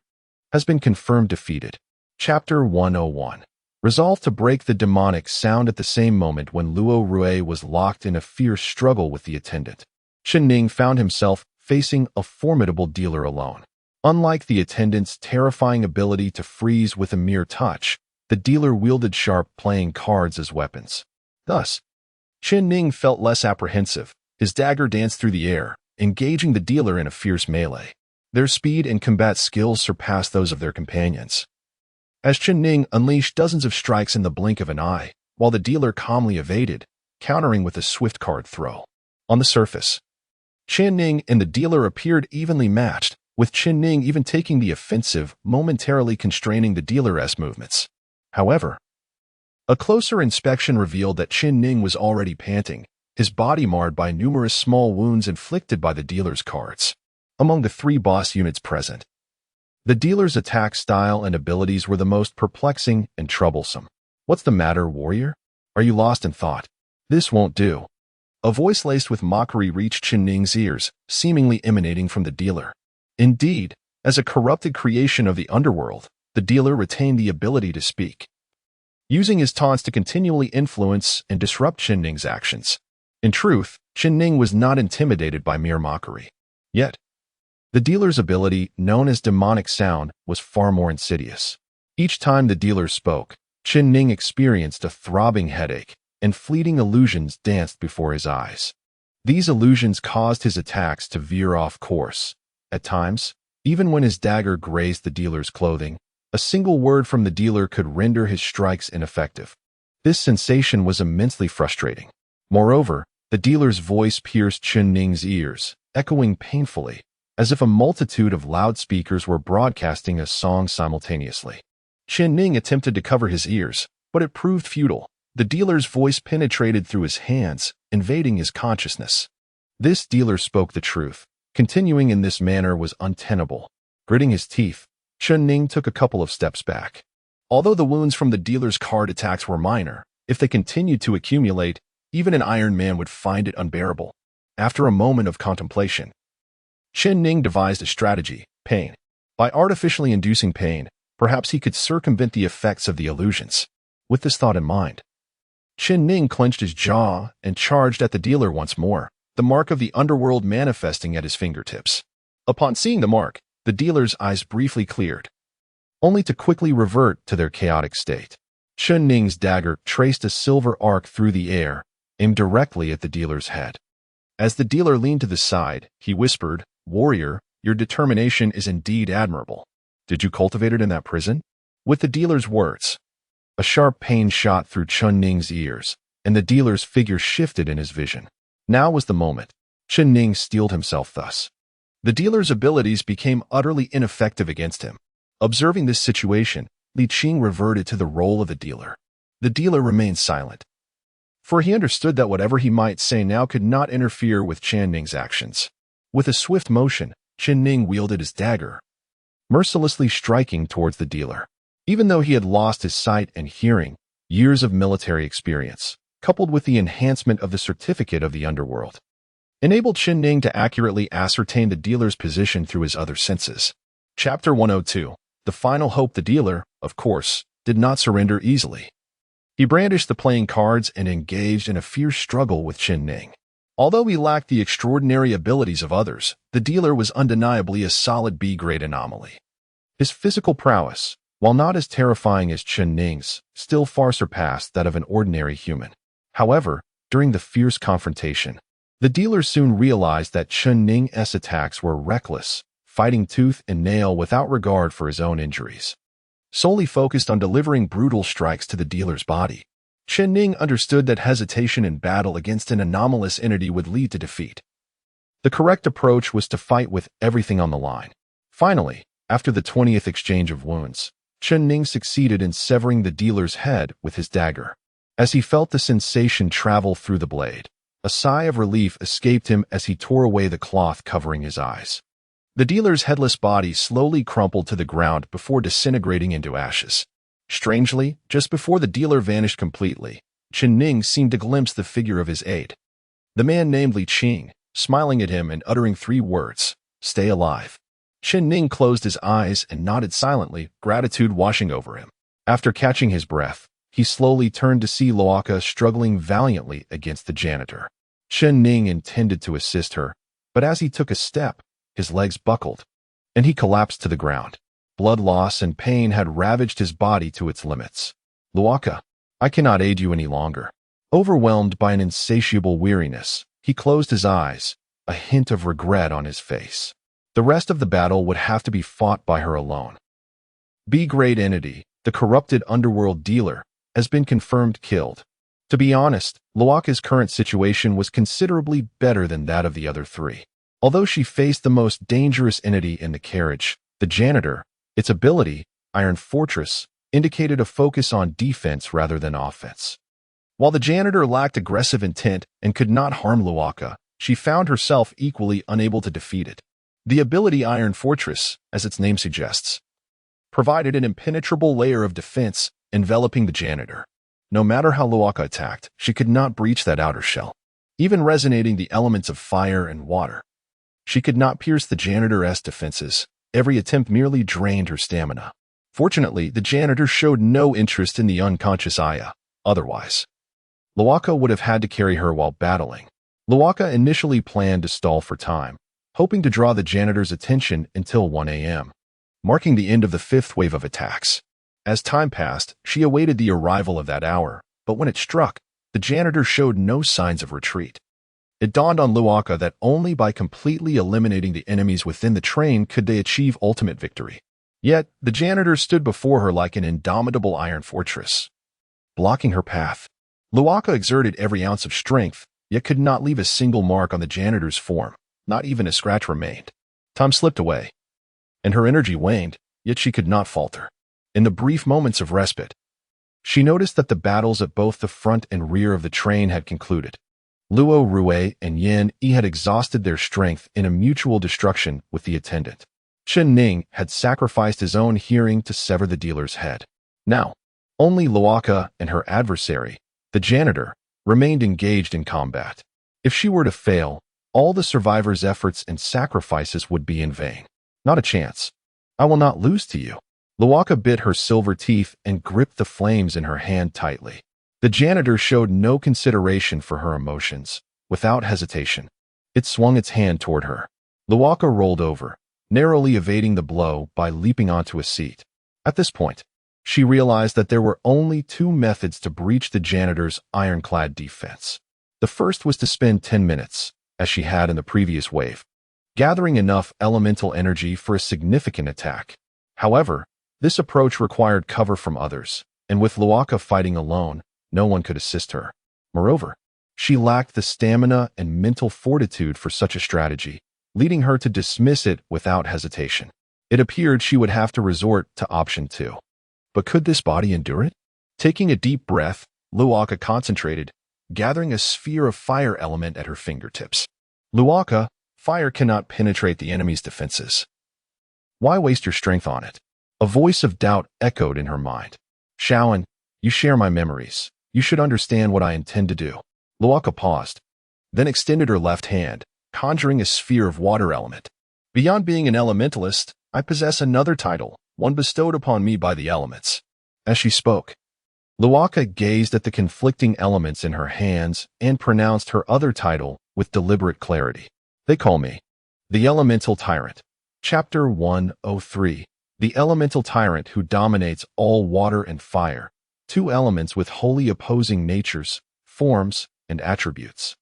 has been confirmed defeated. Chapter 101. Resolved to break the demonic sound at the same moment when Luo Rue was locked in a fierce struggle with the attendant, Chen Ning found himself facing a formidable dealer alone. Unlike the attendant's terrifying ability to freeze with a mere touch, the dealer wielded sharp playing cards as weapons. Thus, Chen Ning felt less apprehensive. His dagger danced through the air, engaging the dealer in a fierce melee. Their speed and combat skills surpassed those of their companions. As Chen Ning unleashed dozens of strikes in the blink of an eye, while the dealer calmly evaded, countering with a swift card throw. On the surface, Chen Ning and the dealer appeared evenly matched, with Chen Ning even taking the offensive, momentarily constraining the dealer's movements. However, a closer inspection revealed that Chen Ning was already panting, his body marred by numerous small wounds inflicted by the dealer's cards. Among the 3 boss units present, the dealer's attack style and abilities were the most perplexing and troublesome. "What's the matter, warrior? Are you lost in thought? This won't do." A voice laced with mockery reached Chen Ning's ears, seemingly emanating from the dealer. Indeed, as a corrupted creation of the underworld, the dealer retained the ability to speak, using his taunts to continually influence and disrupt Chen Ning's actions. In truth, Chen Ning was not intimidated by mere mockery. Yet, the dealer's ability, known as demonic sound, was far more insidious. Each time the dealer spoke, Chen Ning experienced a throbbing headache, and fleeting illusions danced before his eyes. These illusions caused his attacks to veer off course. At times, even when his dagger grazed the dealer's clothing, a single word from the dealer could render his strikes ineffective. This sensation was immensely frustrating. Moreover, the dealer's voice pierced Chen Ning's ears, echoing painfully, as if a multitude of loudspeakers were broadcasting a song simultaneously. Chen Ning attempted to cover his ears, but it proved futile. The dealer's voice penetrated through his hands, invading his consciousness. This dealer spoke the truth. Continuing in this manner was untenable. Gritting his teeth, Chen Ning took a couple of steps back. Although the wounds from the dealer's card attacks were minor, if they continued to accumulate, even an Iron Man would find it unbearable. After a moment of contemplation, Chen Ning devised a strategy: pain. By artificially inducing pain, perhaps he could circumvent the effects of the illusions. With this thought in mind, Chen Ning clenched his jaw and charged at the dealer once more, the mark of the underworld manifesting at his fingertips. Upon seeing the mark, the dealer's eyes briefly cleared, only to quickly revert to their chaotic state. Chen Ning's dagger traced a silver arc through the air, aimed directly at the dealer's head. As the dealer leaned to the side, he whispered, "Warrior, your determination is indeed admirable. Did you cultivate it in that prison?" With the dealer's words, a sharp pain shot through Chen Ning's ears, and the dealer's figure shifted in his vision. Now was the moment. Chen Ning steeled himself thus. The dealer's abilities became utterly ineffective against him. Observing this situation, Li Qing reverted to the role of the dealer. The dealer remained silent, for he understood that whatever he might say now could not interfere with Chen Ning's actions. With a swift motion, Chen Ning wielded his dagger, mercilessly striking towards the dealer. Even though he had lost his sight and hearing, years of military experience, coupled with the enhancement of the certificate of the underworld, enabled Qin Ning to accurately ascertain the dealer's position through his other senses. Chapter 102. The final hope. The dealer, of course, did not surrender easily. He brandished the playing cards and engaged in a fierce struggle with Qin Ning. Although he lacked the extraordinary abilities of others, the dealer was undeniably a solid B-grade anomaly. His physical prowess, while not as terrifying as Qin Ning's, still far surpassed that of an ordinary human. However, during the fierce confrontation, the dealer soon realized that Qin Ning's attacks were reckless, fighting tooth and nail without regard for his own injuries. Solely focused on delivering brutal strikes to the dealer's body, Qin Ning understood that hesitation in battle against an anomalous entity would lead to defeat. The correct approach was to fight with everything on the line. Finally, after the 20th exchange of wounds, Qin Ning succeeded in severing the dealer's head with his dagger. As he felt the sensation travel through the blade, a sigh of relief escaped him as he tore away the cloth covering his eyes. The dealer's headless body slowly crumpled to the ground before disintegrating into ashes. Strangely, just before the dealer vanished completely, Qin Ning seemed to glimpse the figure of his aide. The man named Li Qing, smiling at him and uttering 3 words, "Stay alive." Qin Ning closed his eyes and nodded silently, gratitude washing over him. After catching his breath, he slowly turned to see Luokeke struggling valiantly against the janitor. Qin Ning intended to assist her, but as he took a step, his legs buckled, and he collapsed to the ground. Blood loss and pain had ravaged his body to its limits. "Luokeke, I cannot aid you any longer." Overwhelmed by an insatiable weariness, he closed his eyes, a hint of regret on his face. The rest of the battle would have to be fought by her alone. B-grade entity, the corrupted underworld dealer, has been confirmed killed. To be honest, Luokeke's current situation was considerably better than that of the other 3. Although she faced the most dangerous entity in the carriage, the janitor, its ability, Iron Fortress, indicated a focus on defense rather than offense. While the janitor lacked aggressive intent and could not harm Luokeke, she found herself equally unable to defeat it. The ability Iron Fortress, as its name suggests, provided an impenetrable layer of defense enveloping the janitor. No matter how Luokeke attacked, she could not breach that outer shell, even resonating the elements of fire and water. She could not pierce the janitor's defenses. Every attempt merely drained her stamina. Fortunately, the janitor showed no interest in the unconscious Aya. Otherwise, Luokeke would have had to carry her while battling. Luokeke initially planned to stall for time, hoping to draw the janitor's attention until 1 a.m., marking the end of the 5th wave of attacks. As time passed, she awaited the arrival of that hour, but when it struck, the janitor showed no signs of retreat. It dawned on Luokeke that only by completely eliminating the enemies within the train could they achieve ultimate victory. Yet, the janitor stood before her like an indomitable iron fortress, blocking her path. Luokeke exerted every ounce of strength, yet could not leave a single mark on the janitor's form. Not even a scratch remained. Time slipped away, and her energy waned, yet she could not falter. In the brief moments of respite, she noticed that the battles at both the front and rear of the train had concluded. Luo Rue and Yin Yi had exhausted their strength in a mutual destruction with the attendant. Qin Ning had sacrificed his own hearing to sever the dealer's head. Now, only Luokeke and her adversary, the janitor, remained engaged in combat. If she were to fail, all the survivors' efforts and sacrifices would be in vain. Not a chance. "I will not lose to you." Luokeke bit her silver teeth and gripped the flames in her hand tightly. The janitor showed no consideration for her emotions. Without hesitation, it swung its hand toward her. Luokeke rolled over, narrowly evading the blow by leaping onto a seat. At this point, she realized that there were only 2 methods to breach the janitor's ironclad defense. The first was to spend 10 minutes, as she had in the previous wave, gathering enough elemental energy for a significant attack. However, this approach required cover from others, and with Luokeke fighting alone, no one could assist her. Moreover, she lacked the stamina and mental fortitude for such a strategy, leading her to dismiss it without hesitation. It appeared she would have to resort to option 2. But could this body endure it? Taking a deep breath, Luokeke concentrated, gathering a sphere of fire element at her fingertips. "Luokeke, fire cannot penetrate the enemy's defenses. Why waste your strength on it?" A voice of doubt echoed in her mind. "Shaoan, you share my memories. You should understand what I intend to do." Luokeke paused, then extended her left hand, conjuring a sphere of water element. Beyond being an elementalist, I possess another title, one bestowed upon me by the elements. As she spoke, Luokeke gazed at the conflicting elements in her hands and pronounced her other title with deliberate clarity. They call me the Elemental Tyrant. Chapter 103. The Elemental Tyrant who dominates all water and fire, two elements with wholly opposing natures, forms, and attributes.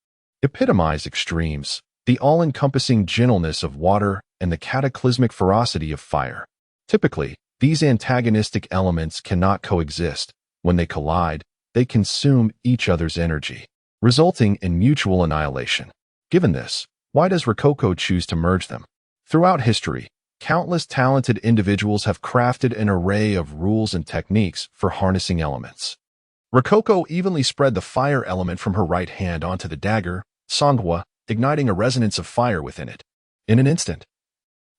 Epitomize extremes, the all-encompassing gentleness of water and the cataclysmic ferocity of fire. Typically, these antagonistic elements cannot coexist. When they collide, they consume each other's energy, resulting in mutual annihilation. Given this, why does Rococo choose to merge them? Throughout history, countless talented individuals have crafted an array of rules and techniques for harnessing elements. Rococo evenly spread the fire element from her right hand onto the dagger, Sangwa, igniting a resonance of fire within it. In an instant,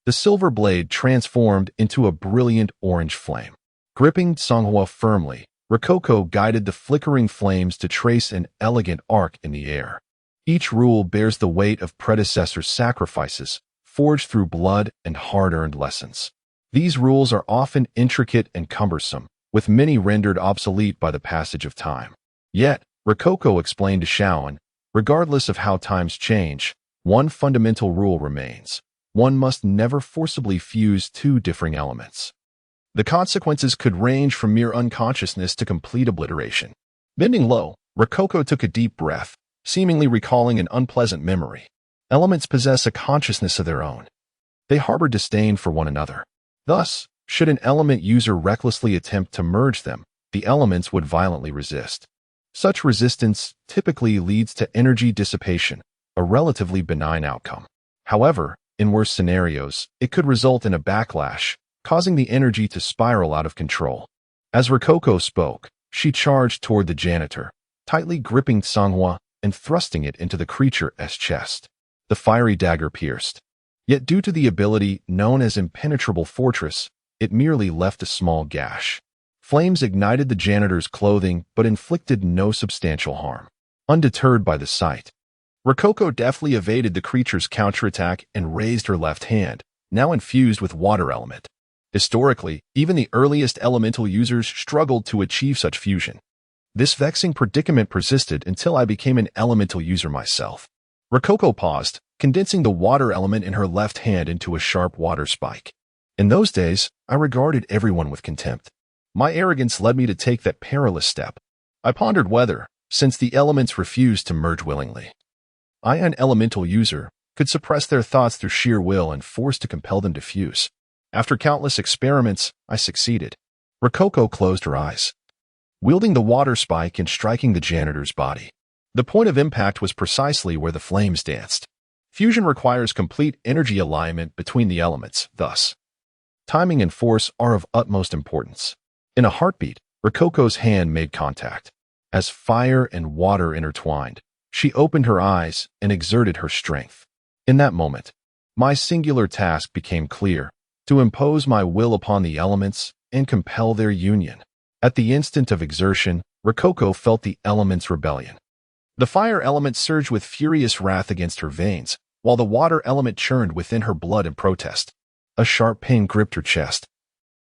the silver blade transformed into a brilliant orange flame. Gripping Sangwa firmly, Rococo guided the flickering flames to trace an elegant arc in the air. Each rule bears the weight of predecessor sacrifices, forged through blood and hard-earned lessons. These rules are often intricate and cumbersome, with many rendered obsolete by the passage of time. Yet, Rococo explained to Shaoan, regardless of how times change, one fundamental rule remains. One must never forcibly fuse two differing elements. The consequences could range from mere unconsciousness to complete obliteration. Bending low, Rococo took a deep breath, seemingly recalling an unpleasant memory. Elements possess a consciousness of their own. They harbor disdain for one another. Thus, should an element user recklessly attempt to merge them, the elements would violently resist. Such resistance typically leads to energy dissipation, a relatively benign outcome. However, in worse scenarios, it could result in a backlash, causing the energy to spiral out of control. As Rococo spoke, she charged toward the janitor, tightly gripping Sangwa and thrusting it into the creature's chest. The fiery dagger pierced. Yet due to the ability known as impenetrable fortress, it merely left a small gash. Flames ignited the janitor's clothing but inflicted no substantial harm. Undeterred by the sight, Rococo deftly evaded the creature's counterattack and raised her left hand, now infused with water element. Historically, even the earliest elemental users struggled to achieve such fusion. This vexing predicament persisted until I became an elemental user myself. Rococo paused, condensing the water element in her left hand into a sharp water spike. In those days, I regarded everyone with contempt. My arrogance led me to take that perilous step. I pondered whether, since the elements refused to merge willingly, I, an elemental user, could suppress their thoughts through sheer will and force to compel them to fuse. After countless experiments, I succeeded. Rococo closed her eyes, wielding the water spike and striking the janitor's body. The point of impact was precisely where the flames danced. Fusion requires complete energy alignment between the elements, thus, timing and force are of utmost importance. In a heartbeat, Rococo's hand made contact. As fire and water intertwined, she opened her eyes and exerted her strength. In that moment, my singular task became clear: to impose my will upon the elements and compel their union. At the instant of exertion, Rococo felt the element's rebellion. The fire element surged with furious wrath against her veins, while the water element churned within her blood in protest. A sharp pain gripped her chest,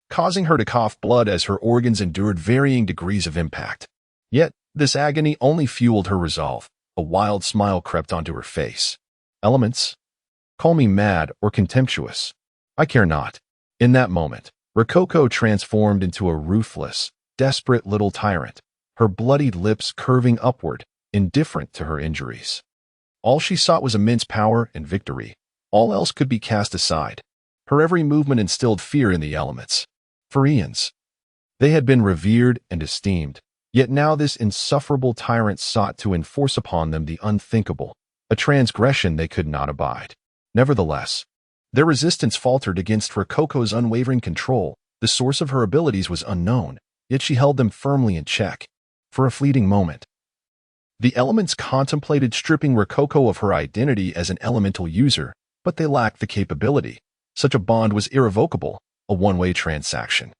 causing her to cough blood as her organs endured varying degrees of impact. Yet, this agony only fueled her resolve. A wild smile crept onto her face. Elements, call me mad or contemptuous, I care not. In that moment, Rococo transformed into a ruthless, desperate little tyrant, her bloodied lips curving upward, indifferent to her injuries. All she sought was immense power and victory. All else could be cast aside. Her every movement instilled fear in the elements. Farians. They had been revered and esteemed, yet now this insufferable tyrant sought to enforce upon them the unthinkable, a transgression they could not abide. Nevertheless, their resistance faltered against Rococo's unwavering control. The source of her abilities was unknown, yet she held them firmly in check. For a fleeting moment, the elements contemplated stripping Rococo of her identity as an elemental user, but they lacked the capability. Such a bond was irrevocable, a one-way transaction.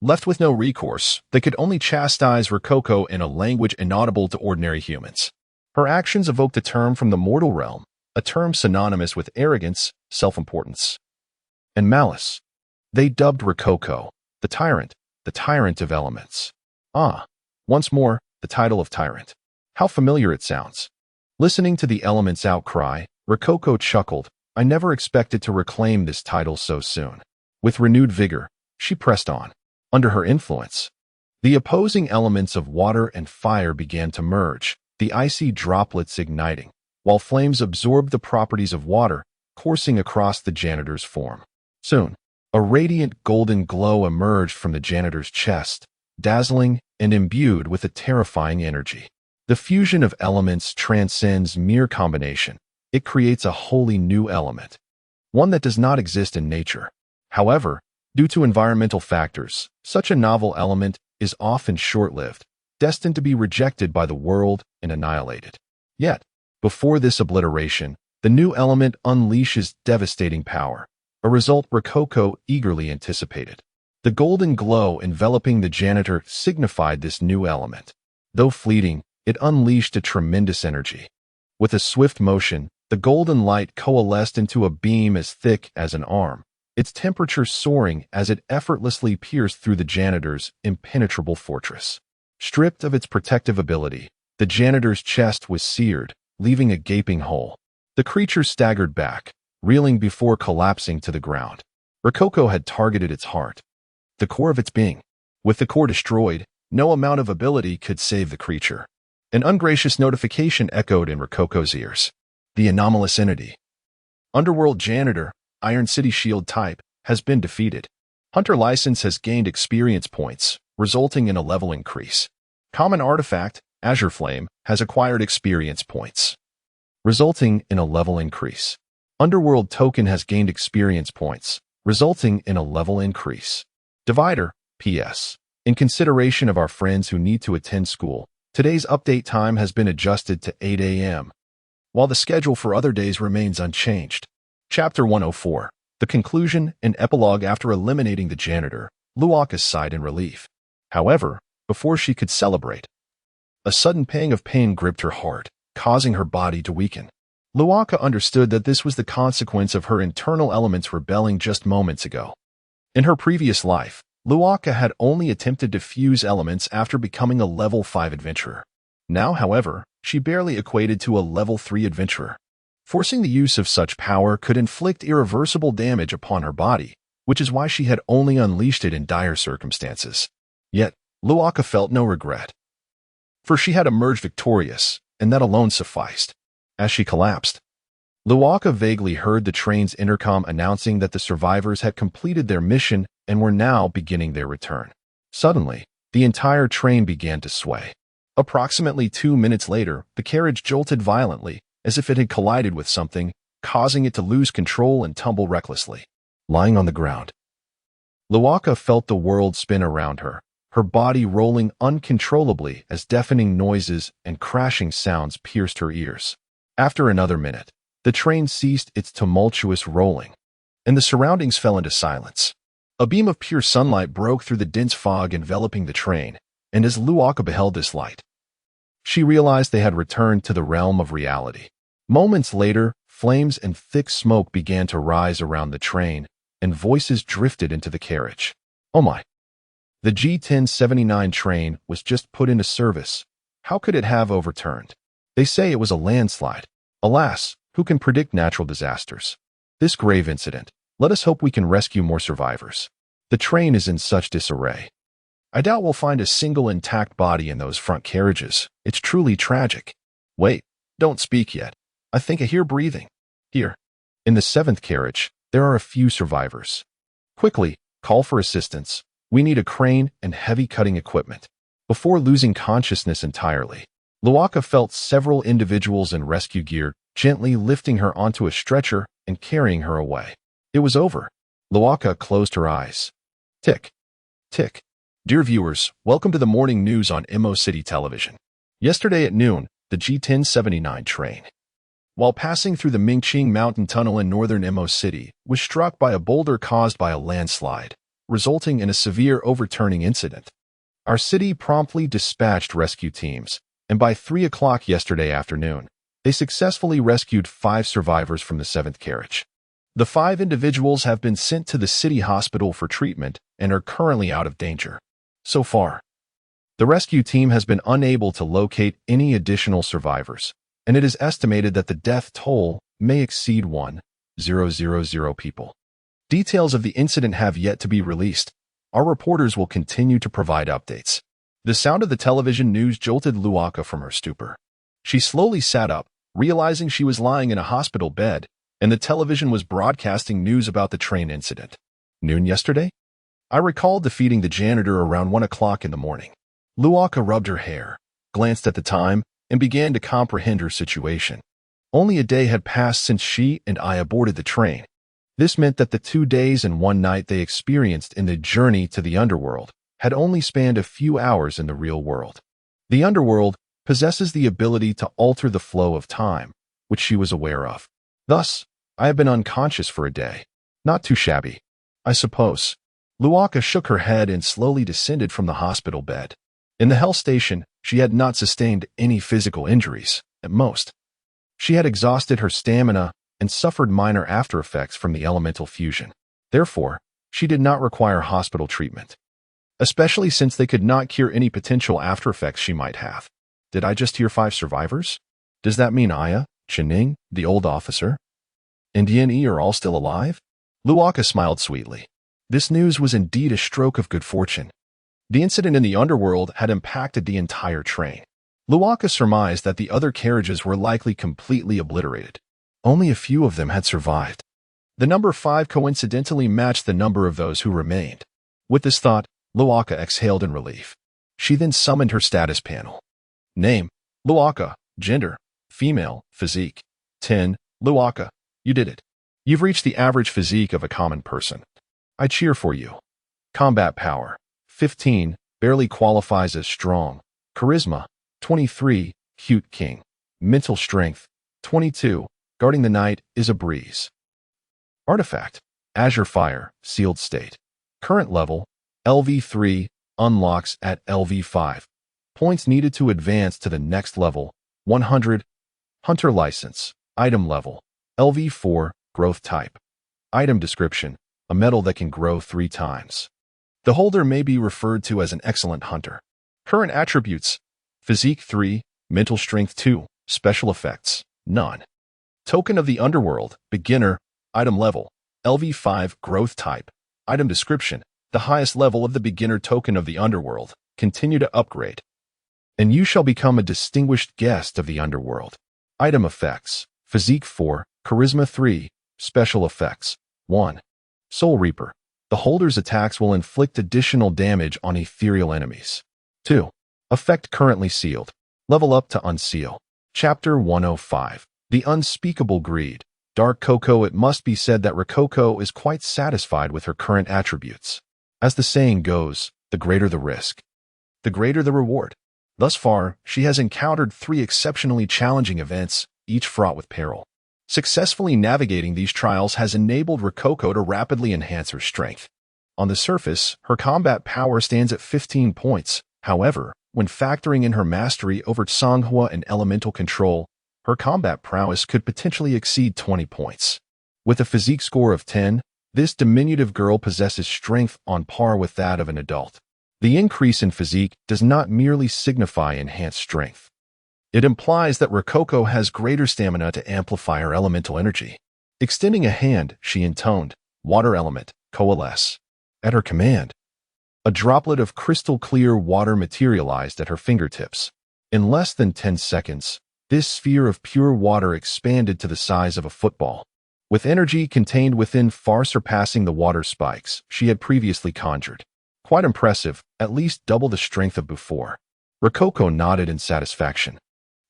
Left with no recourse, they could only chastise Rococo in a language inaudible to ordinary humans. Her actions evoked a term from the mortal realm, a term synonymous with arrogance, self-importance, and malice. They dubbed Rococo the tyrant of elements. Ah, once more, the title of tyrant. How familiar it sounds. Listening to the elements' outcry, Rococo chuckled. I never expected to reclaim this title so soon. With renewed vigor, she pressed on. Under her influence, the opposing elements of water and fire began to merge, the icy droplets igniting, while flames absorbed the properties of water, coursing across the janitor's form. Soon, a radiant golden glow emerged from the janitor's chest, dazzling and imbued with a terrifying energy. The fusion of elements transcends mere combination. It creates a wholly new element, one that does not exist in nature. However, due to environmental factors, such a novel element is often short-lived, destined to be rejected by the world and annihilated. Yet, before this obliteration, the new element unleashes devastating power, a result Rococo eagerly anticipated. The golden glow enveloping the janitor signified this new element. Though fleeting, it unleashed a tremendous energy. With a swift motion, the golden light coalesced into a beam as thick as an arm, its temperature soaring as it effortlessly pierced through the janitor's impenetrable fortress. Stripped of its protective ability, the janitor's chest was seared, leaving a gaping hole. The creature staggered back, reeling before collapsing to the ground. Rococo had targeted its heart, the core of its being. With the core destroyed, no amount of ability could save the creature. An ungracious notification echoed in Rococo's ears. The anomalous entity, underworld janitor, Iron City Shield type, has been defeated. Hunter license has gained experience points, resulting in a level increase. Common artifact, Azure Flame, has acquired experience points, resulting in a level increase. Underworld token has gained experience points, resulting in a level increase. Divider, PS. In consideration of our friends who need to attend school, today's update time has been adjusted to 8 a.m., while the schedule for other days remains unchanged. Chapter 104. The conclusion and epilogue. After eliminating the janitor, Luokeke sighed in relief. However, before she could celebrate, a sudden pang of pain gripped her heart, causing her body to weaken. Luokeke understood that this was the consequence of her internal elements rebelling just moments ago. In her previous life, Luokeke had only attempted to fuse elements after becoming a level 5 adventurer. Now, however, she barely equated to a level 3 adventurer. Forcing the use of such power could inflict irreversible damage upon her body, which is why she had only unleashed it in dire circumstances. Yet, Luokeke felt no regret, for she had emerged victorious, and that alone sufficed. As she collapsed, Luokeke vaguely heard the train's intercom announcing that the survivors had completed their mission and were now beginning their return. Suddenly, the entire train began to sway. Approximately 2 minutes later, the carriage jolted violently, as if it had collided with something, causing it to lose control and tumble recklessly. Lying on the ground, Luokeke felt the world spin around her, her body rolling uncontrollably as deafening noises and crashing sounds pierced her ears. After another minute, the train ceased its tumultuous rolling, and the surroundings fell into silence. A beam of pure sunlight broke through the dense fog enveloping the train, and as Luokeke beheld this light, she realized they had returned to the realm of reality. Moments later, flames and thick smoke began to rise around the train, and voices drifted into the carriage. Oh my! The G1079 train was just put into service. How could it have overturned? They say it was a landslide. Alas, who can predict natural disasters? This grave incident. Let us hope we can rescue more survivors. The train is in such disarray. I doubt we'll find a single intact body in those front carriages. It's truly tragic. Wait, don't speak yet. I think I hear breathing. Here. In the 7th carriage, there are a few survivors. Quickly, call for assistance. We need a crane and heavy cutting equipment. Before losing consciousness entirely, Luokeke felt several individuals in rescue gear gently lifting her onto a stretcher and carrying her away. It was over. Luokeke closed her eyes. Tick. Tick. Dear viewers, welcome to the morning news on Mo City Television. Yesterday at noon, the G1079 train, while passing through the Mingqing Mountain Tunnel in northern Mo City, was struck by a boulder caused by a landslide, resulting in a severe overturning incident. Our city promptly dispatched rescue teams, and by 3 o'clock yesterday afternoon, They successfully rescued 5 survivors from the 7th carriage. The 5 individuals have been sent to the city hospital for treatment and are currently out of danger. So far, the rescue team has been unable to locate any additional survivors, and it is estimated that the death toll may exceed 1,000 people. Details of the incident have yet to be released. Our reporters will continue to provide updates. The sound of the television news jolted Luokeke from her stupor. She slowly sat up, realizing she was lying in a hospital bed, and the television was broadcasting news about the train incident. Noon yesterday? I recalled defeating the janitor around 1 o'clock in the morning. Luokeke rubbed her hair, glanced at the time, and began to comprehend her situation. Only a day had passed since she and I aborted the train. This meant that the 2 days and 1 night they experienced in the journey to the underworld had only spanned a few hours in the real world. The underworld possesses the ability to alter the flow of time, which she was aware of. Thus, I have been unconscious for a day. Not too shabby, I suppose. Luokeke shook her head and slowly descended from the hospital bed. In the Hell Station, she had not sustained any physical injuries, at most. She had exhausted her stamina and suffered minor aftereffects from the elemental fusion. Therefore, she did not require hospital treatment, especially since they could not cure any potential aftereffects she might have. Did I just hear 5 survivors? Does that mean Aya, Chining, the old officer, and Yin are all still alive? Luokeke smiled sweetly. This news was indeed a stroke of good fortune. The incident in the underworld had impacted the entire train. Luokeke surmised that the other carriages were likely completely obliterated. Only a few of them had survived. The number 5 coincidentally matched the number of those who remained. With this thought, Luokeke exhaled in relief. She then summoned her status panel. Name: Luokeke. Gender: female. Physique: 10. Luokeke, you did it. You've reached the average physique of a common person. I cheer for you. Combat power: 15, barely qualifies as strong. Charisma: 23, cute king. Mental strength: 22, guarding the night is a breeze. Artifact: Azure Fire, sealed state. Current level: LV3, unlocks at LV5. Points needed to advance to the next level: 100. Hunter license, item level: LV4, growth type. Item description: a metal that can grow 3 times. The holder may be referred to as an excellent hunter. Current attributes: Physique 3, Mental Strength 2, Special Effects, none. Token of the Underworld, Beginner, item level, LV5, growth type. Item description: the highest level of the beginner token of the Underworld. Continue to upgrade, and you shall become a distinguished guest of the Underworld. Item effects: Physique 4, Charisma 3, Special Effects, 1. Soul Reaper. The holder's attacks will inflict additional damage on ethereal enemies. 2. Effect currently sealed. Level up to unseal. Chapter 105. The Unspeakable Greed. Dark Cocoa. It must be said that Rococo is quite satisfied with her current attributes. As the saying goes, the greater the risk, the greater the reward. Thus far, she has encountered 3 exceptionally challenging events, each fraught with peril. Successfully navigating these trials has enabled Rococo to rapidly enhance her strength. On the surface, her combat power stands at 15 points. However, when factoring in her mastery over Songhua and elemental control, her combat prowess could potentially exceed 20 points. With a physique score of 10, this diminutive girl possesses strength on par with that of an adult. The increase in physique does not merely signify enhanced strength. It implies that Rococo has greater stamina to amplify her elemental energy. Extending a hand, she intoned, "Water element, coalesce." At her command, a droplet of crystal-clear water materialized at her fingertips. In less than 10 seconds, this sphere of pure water expanded to the size of a football, with energy contained within far surpassing the water spikes she had previously conjured. Quite impressive, at least double the strength of before. Rococo nodded in satisfaction,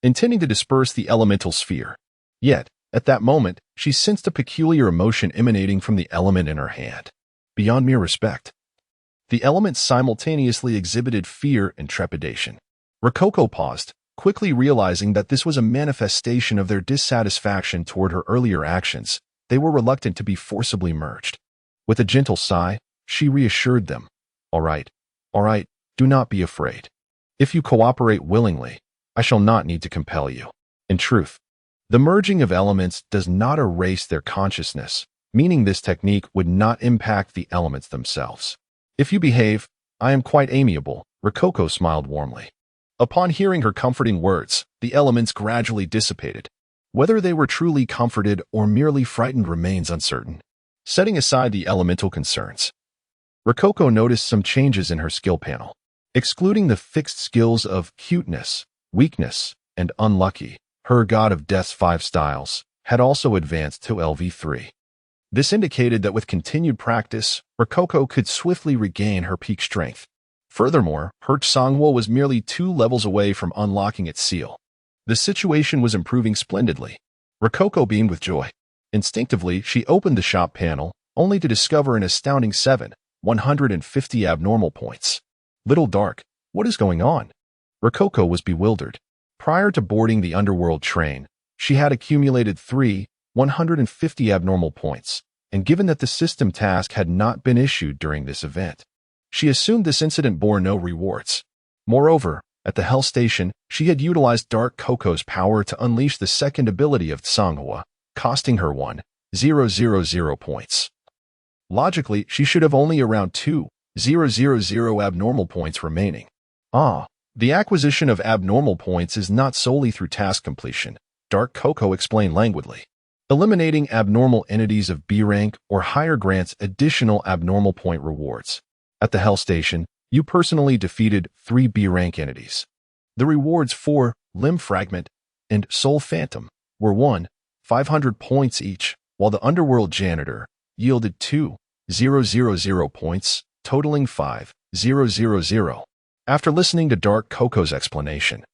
intending to disperse the elemental sphere. Yet, at that moment, she sensed a peculiar emotion emanating from the element in her hand. Beyond mere respect, the element simultaneously exhibited fear and trepidation. Rococo paused, quickly realizing that this was a manifestation of their dissatisfaction toward her earlier actions. They were reluctant to be forcibly merged. With a gentle sigh, she reassured them. All right, do not be afraid. If you cooperate willingly, I shall not need to compel you. In truth, The merging of elements does not erase their consciousness, meaning this technique would not impact the elements themselves. If you behave, I am quite amiable, Rococo smiled warmly. Upon hearing her comforting words, the elements gradually dissipated. Whether they were truly comforted or merely frightened remains uncertain. Setting aside the elemental concerns, Rococo noticed some changes in her skill panel. Excluding the fixed skills of cuteness, weakness, and unlucky, her God of Death's 5 styles had also advanced to LV3. This indicated that with continued practice, Rococo could swiftly regain her peak strength. Furthermore, her Sangwo was merely 2 levels away from unlocking its seal. The situation was improving splendidly. Rococo beamed with joy. Instinctively, she opened the shop panel, only to discover an astounding 150 abnormal points. Little Dark, what is going on? Rococo was bewildered. Prior to boarding the underworld train, she had accumulated 150 abnormal points, and given that the system task had not been issued during this event, she assumed this incident bore no rewards. Moreover, at the Hell Station, she had utilized Dark Coco's power to unleash the second ability of Tsanghua, costing her 1,000 points. Logically, she should have only around 2,000 abnormal points remaining. The acquisition of abnormal points is not solely through task completion, Dark Coco explained languidly. Eliminating abnormal entities of B rank or higher grants additional abnormal point rewards. At the Hell Station, you personally defeated 3 B rank entities. The rewards for Limb Fragment and Soul Phantom were 500 points each, while the Underworld Janitor yielded 2,000 points, totaling 5,000. After listening to Dark Coco's explanation,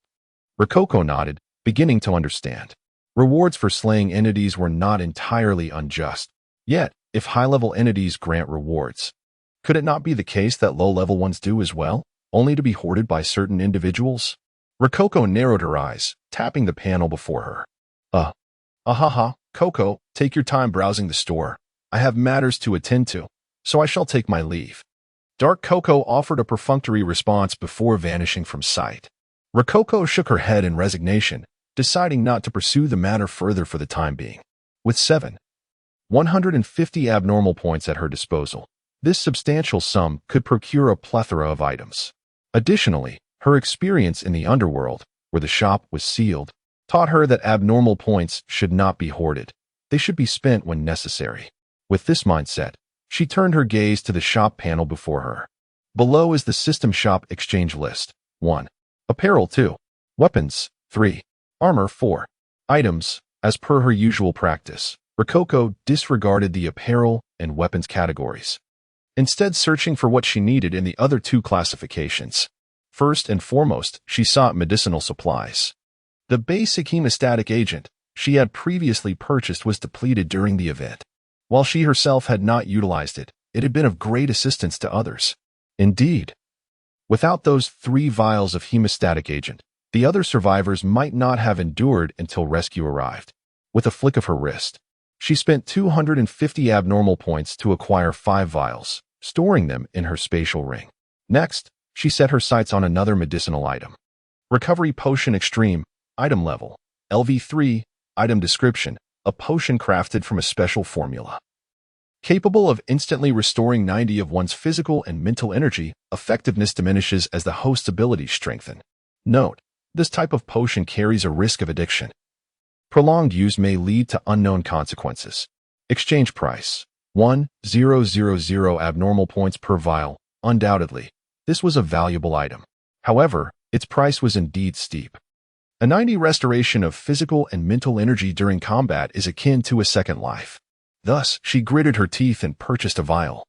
Rococo nodded, beginning to understand. Rewards for slaying entities were not entirely unjust. Yet, if high-level entities grant rewards, could it not be the case that low-level ones do as well, only to be hoarded by certain individuals? Rococo narrowed her eyes, tapping the panel before her. Coco, take your time browsing the store. I have matters to attend to, so I shall take my leave. Dark Coco offered a perfunctory response before vanishing from sight. Rococo shook her head in resignation, deciding not to pursue the matter further for the time being. With 150 abnormal points at her disposal, this substantial sum could procure a plethora of items. Additionally, her experience in the underworld, where the shop was sealed, taught her that abnormal points should not be hoarded. They should be spent when necessary. With this mindset, she turned her gaze to the shop panel before her. Below is the system shop exchange list. 1. Apparel 2. Weapons 3. Armor 4. Items. As per her usual practice, Rococo disregarded the apparel and weapons categories, instead searching for what she needed in the other 2 classifications. First and foremost, she sought medicinal supplies. The basic hemostatic agent she had previously purchased was depleted during the event. While she herself had not utilized it, it had been of great assistance to others. Indeed, without those 3 vials of hemostatic agent, the other survivors might not have endured until rescue arrived. With a flick of her wrist, she spent 250 abnormal points to acquire 5 vials, storing them in her spatial ring. Next, she set her sights on another medicinal item. Recovery Potion Extreme, item level, LV3, item description, a potion crafted from a special formula. Capable of instantly restoring 90 of one's physical and mental energy, effectiveness diminishes as the host's abilities strengthen. Note, this type of potion carries a risk of addiction. Prolonged use may lead to unknown consequences. Exchange price, 1,000 abnormal points per vial. Undoubtedly, this was a valuable item. However, its price was indeed steep. A 90 restoration of physical and mental energy during combat is akin to a second life. Thus, she gritted her teeth and purchased a vial,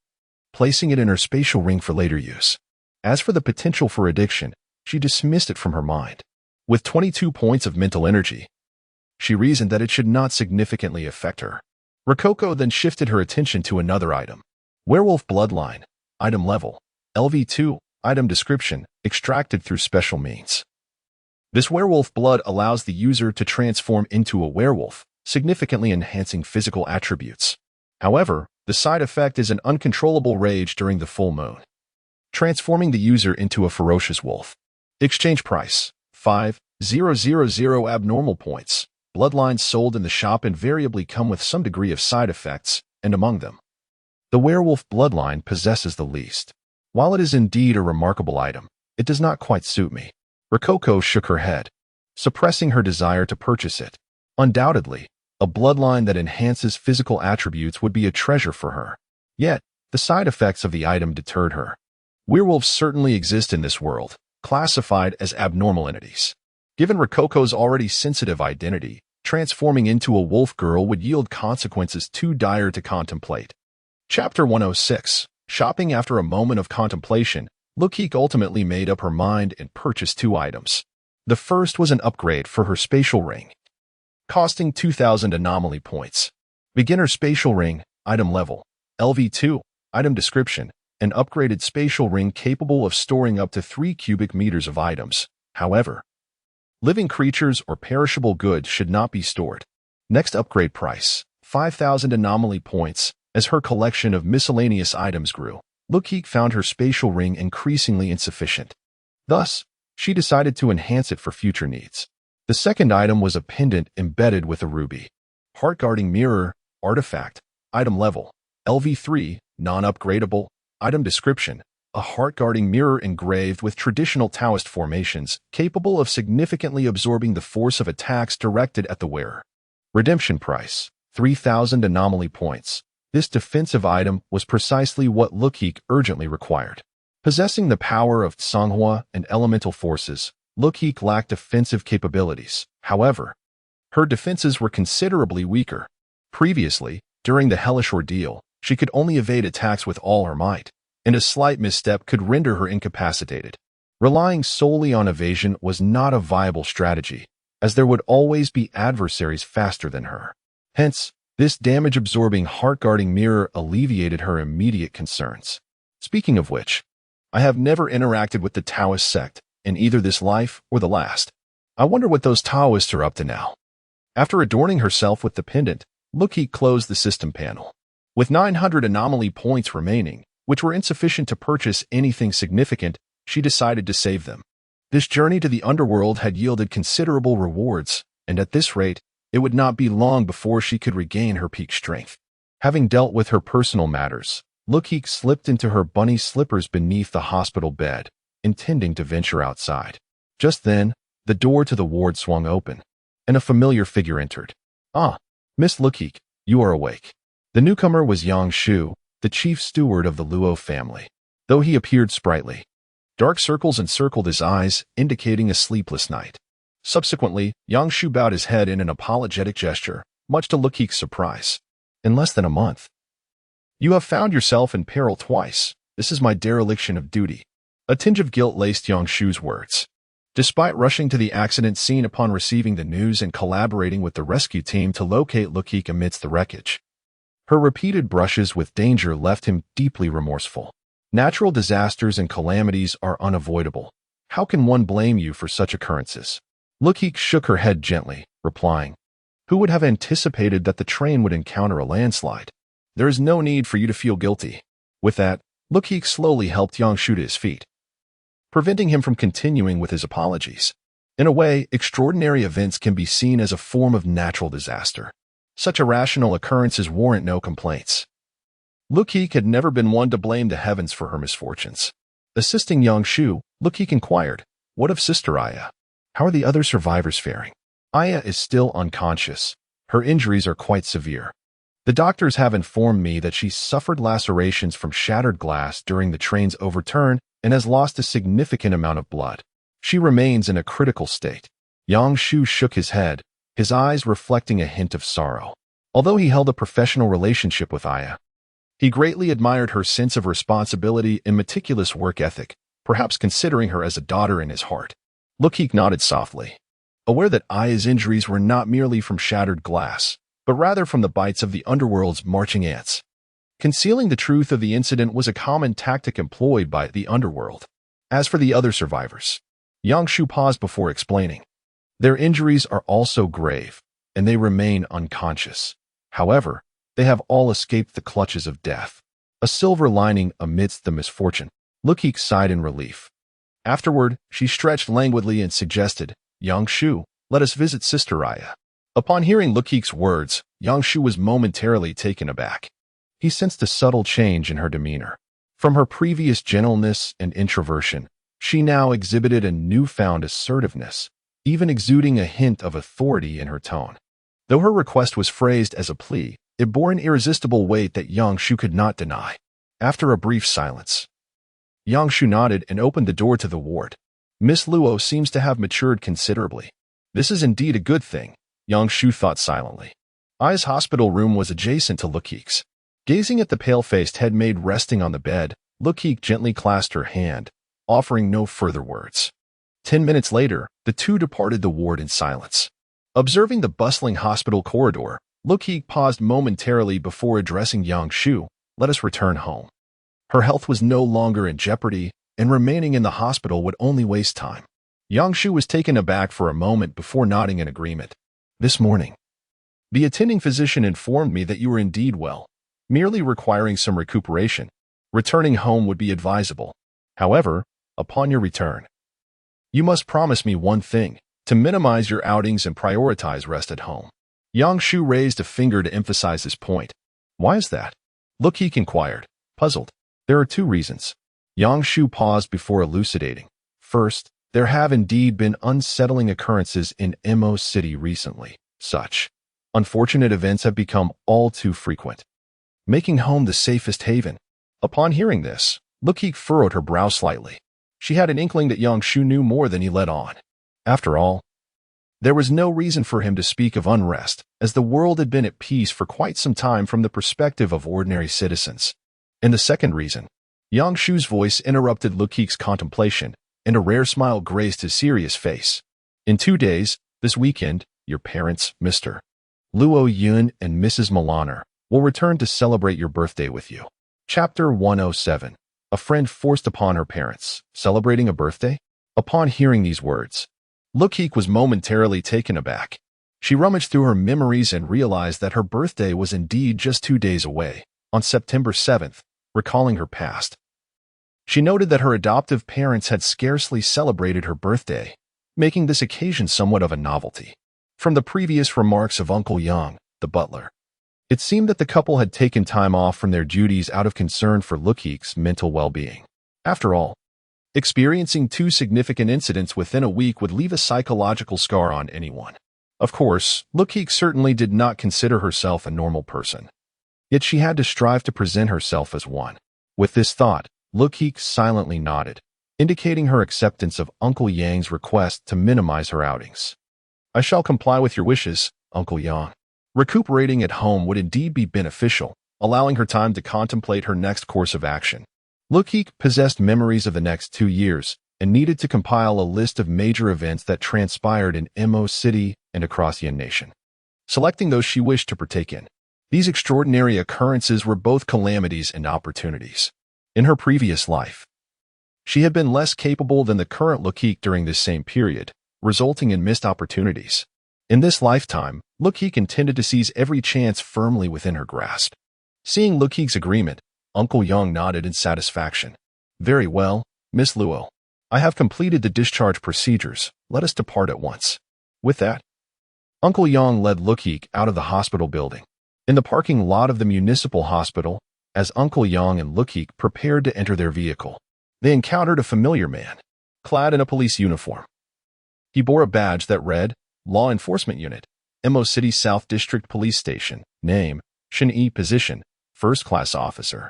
placing it in her spatial ring for later use. As for the potential for addiction, she dismissed it from her mind. With 22 points of mental energy, she reasoned that it should not significantly affect her. Rococo then shifted her attention to another item. Werewolf Bloodline, item level, LV2, item description, extracted through special means. This werewolf blood allows the user to transform into a werewolf, significantly enhancing physical attributes. However, the side effect is an uncontrollable rage during the full moon, transforming the user into a ferocious wolf. Exchange price, 5,000 abnormal points. bloodlines sold in the shop invariably come with some degree of side effects, and among them, the werewolf bloodline possesses the least. While it is indeed a remarkable item, it does not quite suit me. Rococo shook her head, suppressing her desire to purchase it. Undoubtedly, a bloodline that enhances physical attributes would be a treasure for her. Yet, the side effects of the item deterred her. Werewolves certainly exist in this world, classified as abnormal entities. Given Rococo's already sensitive identity, transforming into a wolf girl would yield consequences too dire to contemplate. Chapter 106. Shopping. After a moment of contemplation, Luokeke ultimately made up her mind and purchased 2 items. The first was an upgrade for her spatial ring, costing 2,000 anomaly points. Beginner spatial ring, item level, LV2, item description, an upgraded spatial ring capable of storing up to 3 cubic meters of items. However, living creatures or perishable goods should not be stored. Next upgrade price, 5,000 anomaly points. As her collection of miscellaneous items grew, Luokeke found her spatial ring increasingly insufficient. Thus, she decided to enhance it for future needs. The second item was a pendant embedded with a ruby. Heart-guarding mirror, artifact, item level, LV3, non-upgradable, item description, a heart-guarding mirror engraved with traditional Taoist formations, capable of significantly absorbing the force of attacks directed at the wearer. Redemption price, 3,000 anomaly points. This defensive item was precisely what Luokeke urgently required. Possessing the power of Songhua and elemental forces, Luokeke lacked offensive capabilities. However, her defenses were considerably weaker. Previously, during the hellish ordeal, she could only evade attacks with all her might, and a slight misstep could render her incapacitated. Relying solely on evasion was not a viable strategy, as there would always be adversaries faster than her. Hence, this damage-absorbing heart-guarding mirror alleviated her immediate concerns. Speaking of which, I have never interacted with the Taoist sect in either this life or the last. I wonder what those Taoists are up to now. After adorning herself with the pendant, Luokeke closed the system panel. With 900 anomaly points remaining, which were insufficient to purchase anything significant, she decided to save them. This journey to the underworld had yielded considerable rewards, and at this rate, it would not be long before she could regain her peak strength. Having dealt with her personal matters, Luokeke slipped into her bunny slippers beneath the hospital bed, intending to venture outside. Just then, the door to the ward swung open, and a familiar figure entered. "Ah, Miss Luokeke, you are awake." The newcomer was Yang Shu, the chief steward of the Luo family. Though he appeared sprightly, dark circles encircled his eyes, indicating a sleepless night. Subsequently, Yang Shu bowed his head in an apologetic gesture, much to Luokeke's surprise. "In less than a month. You have found yourself in peril twice. This is my dereliction of duty." A tinge of guilt laced Yang Shu's words. Despite rushing to the accident scene upon receiving the news and collaborating with the rescue team to locate Luokeke amidst the wreckage, her repeated brushes with danger left him deeply remorseful. Natural disasters and calamities are unavoidable. How can one blame you for such occurrences? Luokeke shook her head gently, replying, "Who would have anticipated that the train would encounter a landslide? There is no need for you to feel guilty." With that, Luokeke slowly helped Yang Shu to his feet, preventing him from continuing with his apologies. In a way, extraordinary events can be seen as a form of natural disaster. Such irrational occurrences warrant no complaints. Luokeke had never been one to blame the heavens for her misfortunes. Assisting Yang Shu, Luokeke inquired, "What of Sister Aya? How are the other survivors faring?" "Aya is still unconscious. Her injuries are quite severe. The doctors have informed me that she suffered lacerations from shattered glass during the train's overturn and has lost a significant amount of blood. She remains in a critical state." Yang Shu shook his head, his eyes reflecting a hint of sorrow. Although he held a professional relationship with Aya, he greatly admired her sense of responsibility and meticulous work ethic, perhaps considering her as a daughter in his heart. Luokeke nodded softly, aware that Aya's injuries were not merely from shattered glass, but rather from the bites of the underworld's marching ants. Concealing the truth of the incident was a common tactic employed by the underworld. As for the other survivors, Yang Shu paused before explaining. Their injuries are also grave, and they remain unconscious. However, they have all escaped the clutches of death. A silver lining amidst the misfortune. Luokeke sighed in relief. Afterward, she stretched languidly and suggested, "Yang Shu, let us visit Sister Aya." Upon hearing Luokeke's words, Yangshu was momentarily taken aback. He sensed a subtle change in her demeanor. From her previous gentleness and introversion, she now exhibited a newfound assertiveness, even exuding a hint of authority in her tone. Though her request was phrased as a plea, it bore an irresistible weight that Yangshu could not deny. After a brief silence, Yangshu nodded and opened the door to the ward. Miss Luo seems to have matured considerably. This is indeed a good thing, Yangshu thought silently. Ai's hospital room was adjacent to Luokeke's. Gazing at the pale-faced head maid resting on the bed, Luokeke gently clasped her hand, offering no further words. 10 minutes later, the two departed the ward in silence. Observing the bustling hospital corridor, Luokeke paused momentarily before addressing Yangshu. Let us return home. Her health was no longer in jeopardy, and remaining in the hospital would only waste time. Yangshu was taken aback for a moment before nodding in agreement. This morning, the attending physician informed me that you were indeed well, merely requiring some recuperation. Returning home would be advisable. However, upon your return, you must promise me one thing, to minimize your outings and prioritize rest at home. Yangshu raised a finger to emphasize his point. Why is that? Luokeke inquired, puzzled. There are two reasons. Yangshu paused before elucidating. First, there have indeed been unsettling occurrences in Mo City recently. Such unfortunate events have become all too frequent, making home the safest haven. Upon hearing this, Luokeke furrowed her brow slightly. She had an inkling that Yangshu knew more than he let on. After all, there was no reason for him to speak of unrest, as the world had been at peace for quite some time from the perspective of ordinary citizens. And the second reason, Yangshu's voice interrupted Luokeke's contemplation, and a rare smile graced his serious face. In 2 days, this weekend, your parents, Mr. Luo Yun and Mrs. Milaner, will return to celebrate your birthday with you. Chapter 107. A friend forced upon her parents, celebrating a birthday? Upon hearing these words, Luokeke was momentarily taken aback. She rummaged through her memories and realized that her birthday was indeed just 2 days away, on September 7th, recalling her past. She noted that her adoptive parents had scarcely celebrated her birthday, making this occasion somewhat of a novelty. From the previous remarks of Uncle Yang, the butler, it seemed that the couple had taken time off from their duties out of concern for Luokeke's mental well-being. After all, experiencing 2 significant incidents within a week would leave a psychological scar on anyone. Of course, Luokeke certainly did not consider herself a normal person. Yet she had to strive to present herself as one. With this thought, Luokeke silently nodded, indicating her acceptance of Uncle Yang's request to minimize her outings. I shall comply with your wishes, Uncle Yang. Recuperating at home would indeed be beneficial, allowing her time to contemplate her next course of action. Luokeke possessed memories of the next 2 years and needed to compile a list of major events that transpired in Mo City and across the nation, selecting those she wished to partake in. These extraordinary occurrences were both calamities and opportunities. In her previous life, she had been less capable than the current Luokeke during this same period, resulting in missed opportunities. In this lifetime, Luokeke intended to seize every chance firmly within her grasp. Seeing Luokeke's agreement, Uncle Yang nodded in satisfaction. Very well, Miss Luo. I have completed the discharge procedures. Let us depart at once. With that, Uncle Yang led Luokeke out of the hospital building. In the parking lot of the municipal hospital, as Uncle Yang and Luokeke prepared to enter their vehicle, they encountered a familiar man, clad in a police uniform. He bore a badge that read, Law Enforcement Unit, Mo City South District Police Station, name, Shen-Yi, position, first-class officer.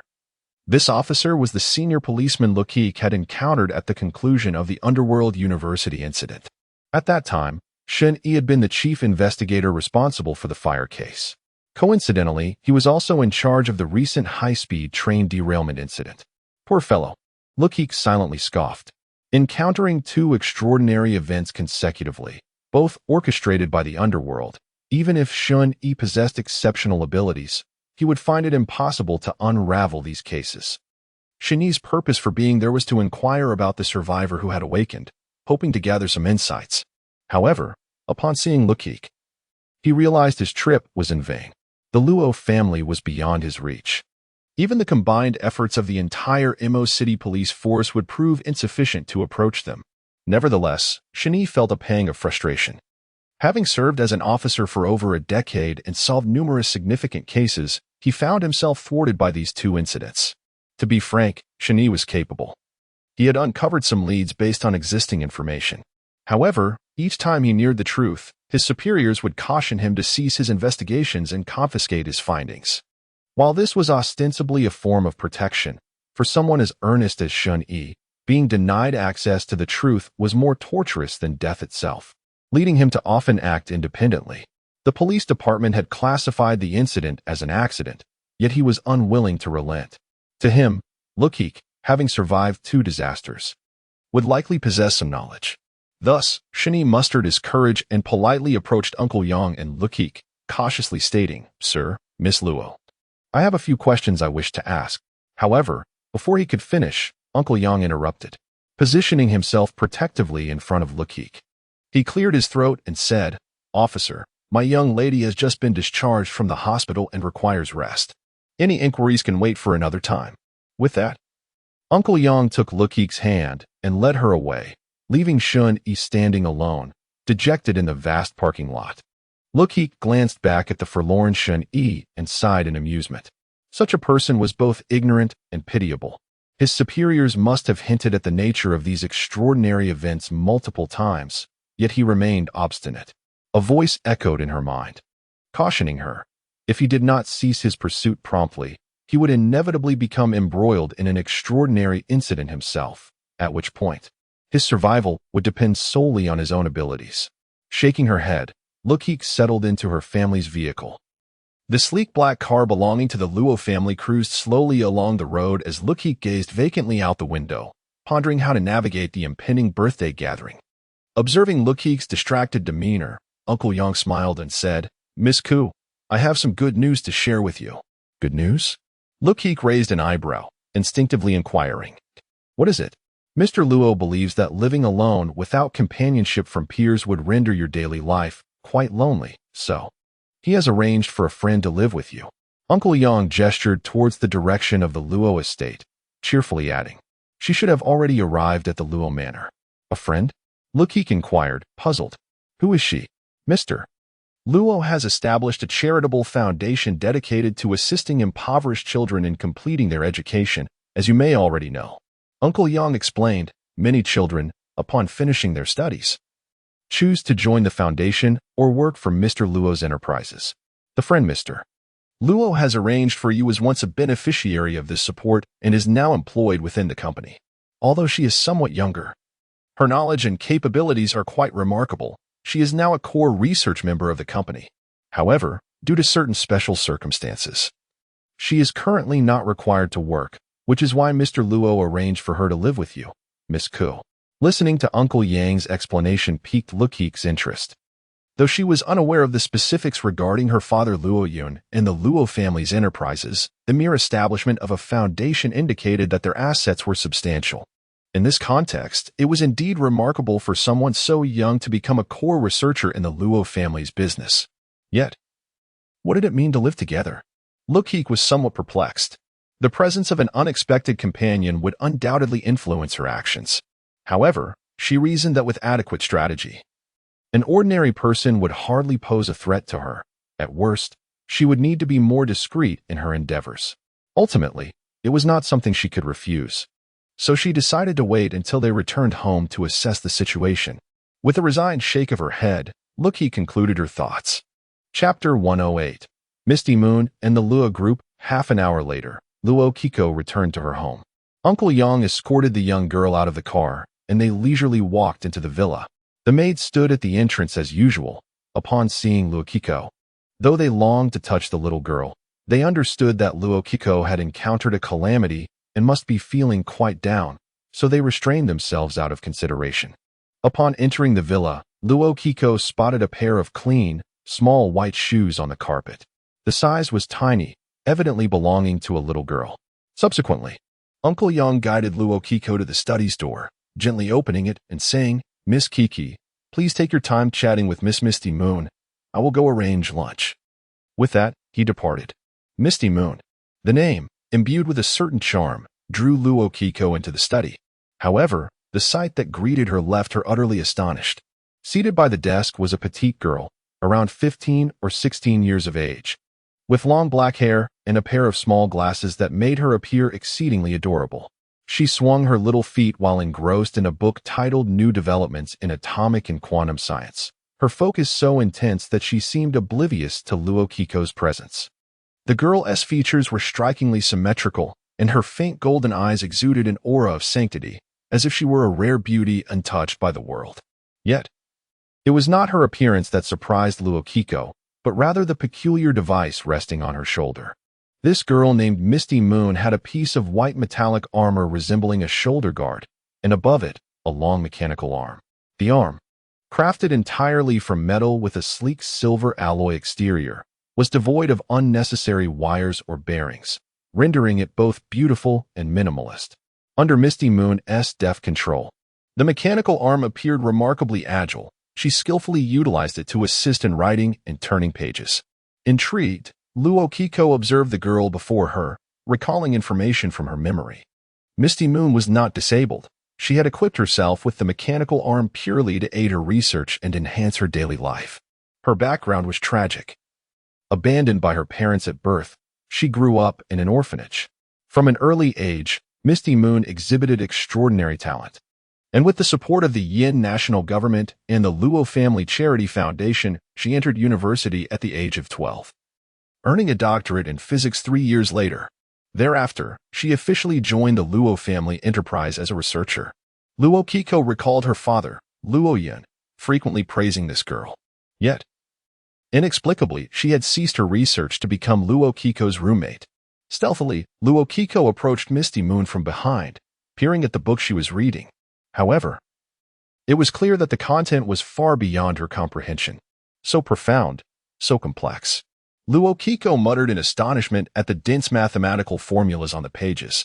This officer was the senior policeman Luokeke had encountered at the conclusion of the Underworld University incident. At that time, Shen-Yi had been the chief investigator responsible for the fire case. Coincidentally, he was also in charge of the recent high-speed train derailment incident. Poor fellow, Luokeke silently scoffed. Encountering 2 extraordinary events consecutively, both orchestrated by the underworld, even if Shen-Yi possessed exceptional abilities, he would find it impossible to unravel these cases. Shen-Yi's purpose for being there was to inquire about the survivor who had awakened, hoping to gather some insights. However, upon seeing Luokeke, he realized his trip was in vain. The Luo family was beyond his reach. Even the combined efforts of the entire Mo City police force would prove insufficient to approach them. Nevertheless, Shen-Yi felt a pang of frustration. Having served as an officer for over a decade and solved numerous significant cases, he found himself thwarted by these two incidents. To be frank, Shani was capable. He had uncovered some leads based on existing information. However, each time he neared the truth, his superiors would caution him to cease his investigations and confiscate his findings. While this was ostensibly a form of protection, for someone as earnest as Shun-Yi, being denied access to the truth was more torturous than death itself, leading him to often act independently. The police department had classified the incident as an accident, yet he was unwilling to relent. To him, Luokeke, having survived two disasters, would likely possess some knowledge. Thus, Shani mustered his courage and politely approached Uncle Yang and Luokeke, cautiously stating, "Sir, Miss Luo, I have a few questions I wish to ask." However, before he could finish, Uncle Yang interrupted, positioning himself protectively in front of Luokeke. He cleared his throat and said, "Officer, my young lady has just been discharged from the hospital and requires rest. Any inquiries can wait for another time." With that, Uncle Yang took Luokeke's hand and led her away, leaving Shun-Yi standing alone, dejected in the vast parking lot. Luokeke glanced back at the forlorn Shun-Yi and sighed in amusement. Such a person was both ignorant and pitiable. His superiors must have hinted at the nature of these extraordinary events multiple times, yet he remained obstinate. A voice echoed in her mind, cautioning her. If he did not cease his pursuit promptly, he would inevitably become embroiled in an extraordinary incident himself, at which point his survival would depend solely on his own abilities. Shaking her head, Luokeke settled into her family's vehicle. The sleek black car belonging to the Luo family cruised slowly along the road as Luokeke gazed vacantly out the window, pondering how to navigate the impending birthday gathering. Observing Luokeke's distracted demeanor, Uncle Yang smiled and said, "Miss Ku, I have some good news to share with you." "Good news?" Luokeke raised an eyebrow, instinctively inquiring. "What is it?" "Mr. Luo believes that living alone without companionship from peers would render your daily life quite lonely, so he has arranged for a friend to live with you." Uncle Yang gestured towards the direction of the Luo estate, cheerfully adding, "She should have already arrived at the Luo manor." "A friend?" Luokeke inquired, puzzled. "Who is she?" "Mr. Luo has established a charitable foundation dedicated to assisting impoverished children in completing their education, as you may already know." Uncle Yang explained, "Many children, upon finishing their studies, choose to join the foundation or work for Mr. Luo's enterprises. The friend Mr. Luo has arranged for you was once a beneficiary of this support and is now employed within the company. Although she is somewhat younger, her knowledge and capabilities are quite remarkable. She is now a core research member of the company. However, due to certain special circumstances, she is currently not required to work, which is why Mr. Luo arranged for her to live with you, Miss Ku." Listening to Uncle Yang's explanation piqued Luokeke's interest. Though she was unaware of the specifics regarding her father Luo Yun and the Luo family's enterprises, the mere establishment of a foundation indicated that their assets were substantial. In this context, it was indeed remarkable for someone so young to become a core researcher in the Luo family's business. Yet, what did it mean to live together? Luokeke was somewhat perplexed. The presence of an unexpected companion would undoubtedly influence her actions. However, she reasoned that with adequate strategy, an ordinary person would hardly pose a threat to her. At worst, she would need to be more discreet in her endeavors. Ultimately, it was not something she could refuse. So she decided to wait until they returned home to assess the situation. With a resigned shake of her head, Luokeke concluded her thoughts. Chapter 108. Misty Moon and the Luo group. Half an hour later, Luokeke returned to her home. Uncle Yang escorted the young girl out of the car, and they leisurely walked into the villa. The maid stood at the entrance as usual, upon seeing Luokeke. Though they longed to touch the little girl, they understood that Luokeke had encountered a calamity and must be feeling quite down, so they restrained themselves out of consideration. Upon entering the villa, Luokeke spotted a pair of clean, small white shoes on the carpet. The size was tiny, evidently belonging to a little girl. Subsequently, Uncle Yang guided Luokeke to the study's door, gently opening it and saying, "Miss Kiki, please take your time chatting with Miss Misty Moon. I will go arrange lunch." With that, he departed. Misty Moon. The name, imbued with a certain charm, drew Luokeke into the study. However, the sight that greeted her left her utterly astonished. Seated by the desk was a petite girl, around 15 or 16 years of age, with long black hair and a pair of small glasses that made her appear exceedingly adorable. She swung her little feet while engrossed in a book titled New Developments in Atomic and Quantum Science, her focus so intense that she seemed oblivious to Luokeko's presence. The girl's features were strikingly symmetrical, and her faint golden eyes exuded an aura of sanctity, as if she were a rare beauty untouched by the world. Yet, it was not her appearance that surprised Luokeke, but rather the peculiar device resting on her shoulder. This girl named Misty Moon had a piece of white metallic armor resembling a shoulder guard, and above it, a long mechanical arm. The arm, crafted entirely from metal with a sleek silver alloy exterior, was devoid of unnecessary wires or bearings, rendering it both beautiful and minimalist. Under Misty Moon's deft control, the mechanical arm appeared remarkably agile. She skillfully utilized it to assist in writing and turning pages. Intrigued, Luokeke observed the girl before her, recalling information from her memory. Misty Moon was not disabled. She had equipped herself with the mechanical arm purely to aid her research and enhance her daily life. Her background was tragic. Abandoned by her parents at birth, she grew up in an orphanage. From an early age, Misty Moon exhibited extraordinary talent. And with the support of the Yin national government and the Luo Family Charity Foundation, she entered university at the age of 12, earning a doctorate in physics 3 years later. Thereafter, she officially joined the Luo family enterprise as a researcher. Luokeke recalled her father, Luoyin, frequently praising this girl. Yet, inexplicably, she had ceased her research to become Luokeko's roommate. Stealthily, Luokeke approached Misty Moon from behind, peering at the book she was reading. However, it was clear that the content was far beyond her comprehension. So profound, so complex. Luokeke muttered in astonishment at the dense mathematical formulas on the pages.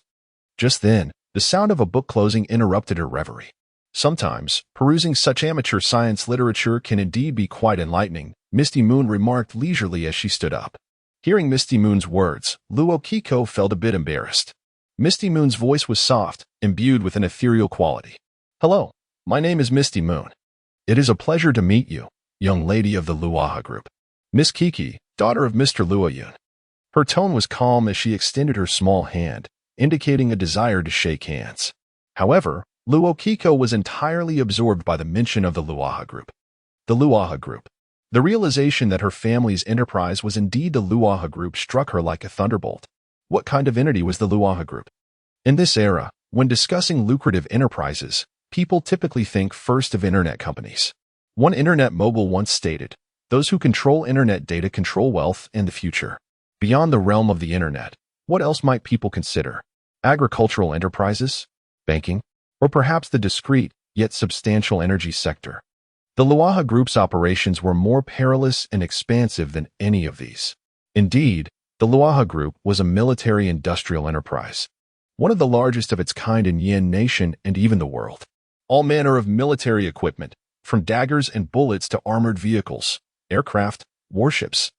Just then, the sound of a book closing interrupted her reverie. Sometimes, perusing such amateur science literature can indeed be quite enlightening, Misty Moon remarked leisurely as she stood up. Hearing Misty Moon's words, Luokeke felt a bit embarrassed. Misty Moon's voice was soft, imbued with an ethereal quality. Hello, my name is Misty Moon. It is a pleasure to meet you, young lady of the Luoha group. Miss Kiki, daughter of Mr. Luoyun. Her tone was calm as she extended her small hand, indicating a desire to shake hands. However, Luokeke was entirely absorbed by the mention of the Luoha group. The Luoha group. The realization that her family's enterprise was indeed the Luoha group struck her like a thunderbolt. What kind of entity was the Luoha group? In this era, when discussing lucrative enterprises, people typically think first of internet companies. One internet mogul once stated, "Those who control internet data control wealth and the future." Beyond the realm of the internet, what else might people consider? Agricultural enterprises? Banking? Or perhaps the discreet, yet substantial energy sector? The Luoha Group's operations were more perilous and expansive than any of these. Indeed, the Luoha Group was a military-industrial enterprise, one of the largest of its kind in Yin Nation and even the world. All manner of military equipment, from daggers and bullets to armored vehicles, aircraft, warships,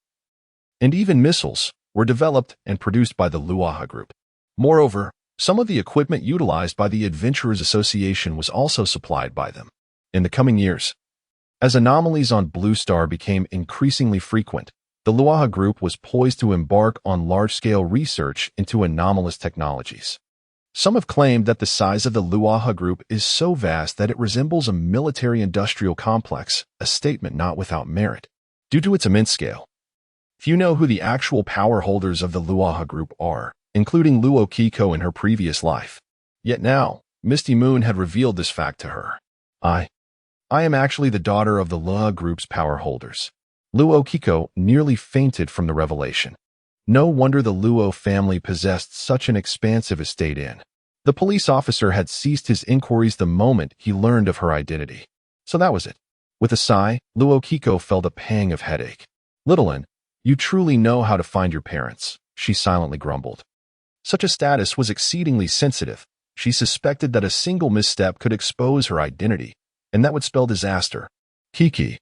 and even missiles, were developed and produced by the Luoha Group. Moreover, some of the equipment utilized by the Adventurers Association was also supplied by them. In the coming years, as anomalies on Blue Star became increasingly frequent, the Luoha Group was poised to embark on large-scale research into anomalous technologies. Some have claimed that the size of the Luoha Group is so vast that it resembles a military-industrial complex, a statement not without merit, due to its immense scale. Few know who the actual power holders of the Luoha Group are, including Luokeke in her previous life. Yet now, Misty Moon had revealed this fact to her. I am actually the daughter of the Luoha Group's power holders. Luokeke nearly fainted from the revelation. No wonder the Luo family possessed such an expansive estate in. The police officer had ceased his inquiries the moment he learned of her identity. So that was it. With a sigh, Luokeke felt a pang of headache. "Littlein, you truly know how to find your parents," she silently grumbled. Such a status was exceedingly sensitive. She suspected that a single misstep could expose her identity, and that would spell disaster. "Kiki,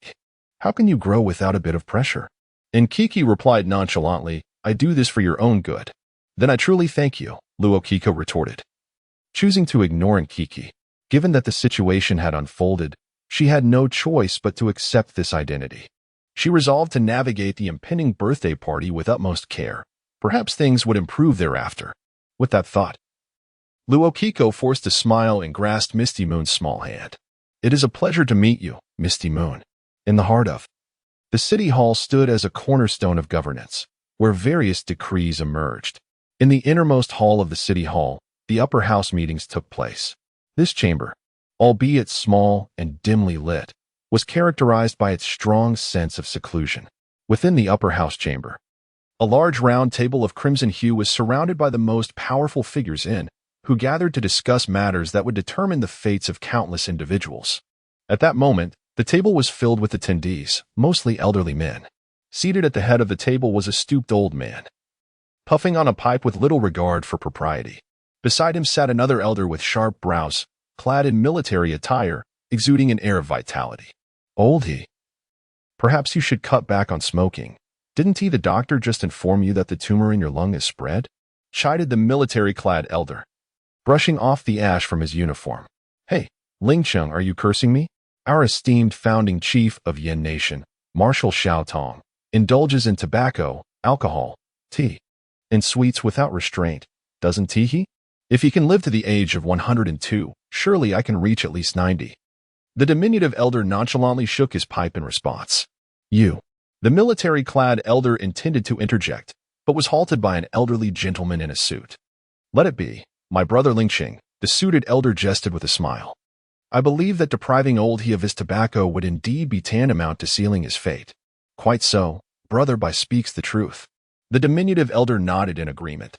how can you grow without a bit of pressure?" And Kiki replied nonchalantly, "I do this for your own good." "Then I truly thank you," Luokeke retorted. Choosing to ignore Kiki, given that the situation had unfolded, She had no choice but to accept this identity. She resolved to navigate the impending birthday party with utmost care. Perhaps things would improve thereafter. With that thought, Luokeke forced a smile and grasped Misty Moon's small hand. It is a pleasure to meet you, Misty Moon. In the heart of the city hall stood as a cornerstone of governance, where various decrees emerged. In the innermost hall of the city hall, the upper house meetings took place. This chamber, albeit small and dimly lit, was characterized by its strong sense of seclusion. Within the upper house chamber, a large round table of crimson hue was surrounded by the most powerful figures who gathered to discuss matters that would determine the fates of countless individuals. At that moment, the table was filled with attendees, mostly elderly men. Seated at the head of the table was a stooped old man, puffing on a pipe with little regard for propriety. Beside him sat another elder with sharp brows, clad in military attire, exuding an air of vitality. Old he. Perhaps you should cut back on smoking. Didn't the doctor just inform you that the tumor in your lung is spread? Chided the military-clad elder, brushing off the ash from his uniform. Hey, Ling Chung, are you cursing me? Our esteemed founding chief of Yen Nation, Marshal Xiao Tong, indulges in tobacco, alcohol, tea, and sweets without restraint, doesn't he? If he can live to the age of 102, surely I can reach at least 90. The diminutive elder nonchalantly shook his pipe in response. You. The military-clad elder intended to interject, but was halted by an elderly gentleman in a suit. Let it be, my brother Lingqing, the suited elder jested with a smile. I believe that depriving old he of his tobacco would indeed be tantamount to sealing his fate. Quite so, brother Bai speaks the truth. The diminutive elder nodded in agreement.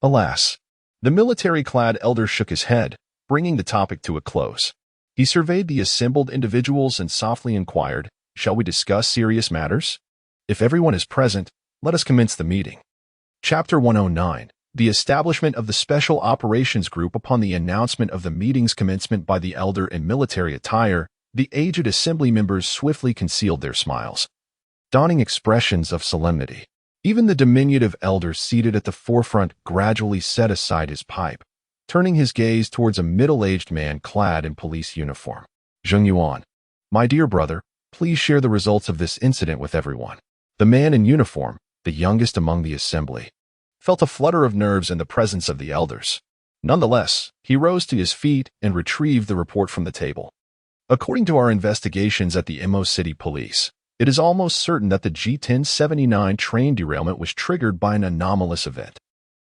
Alas. The military-clad elder shook his head, bringing the topic to a close. He surveyed the assembled individuals and softly inquired, shall we discuss serious matters? If everyone is present, let us commence the meeting. Chapter 109. The establishment of the Special Operations Group. Upon the announcement of the meeting's commencement by the elder in military attire, the aged assembly members swiftly concealed their smiles, donning expressions of solemnity. Even the diminutive elder seated at the forefront gradually set aside his pipe, turning his gaze towards a middle-aged man clad in police uniform. Zheng Yuan, my dear brother, please share the results of this incident with everyone. The man in uniform, the youngest among the assembly, felt a flutter of nerves in the presence of the elders. Nonetheless, he rose to his feet and retrieved the report from the table. According to our investigations at the Mo City Police, it is almost certain that the G1079 train derailment was triggered by an anomalous event.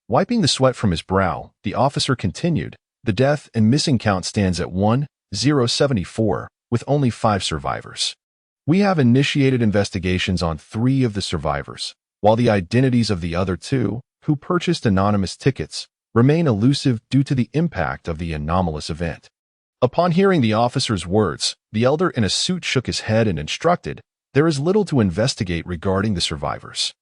Wiping the sweat from his brow, the officer continued, the death and missing count stands at 1074, with only 5 survivors. We have initiated investigations on 3 of the survivors, while the identities of the other 2, who purchased anonymous tickets, remain elusive due to the impact of the anomalous event. Upon hearing the officer's words, the elder in a suit shook his head and instructed, there is little to investigate regarding the survivors.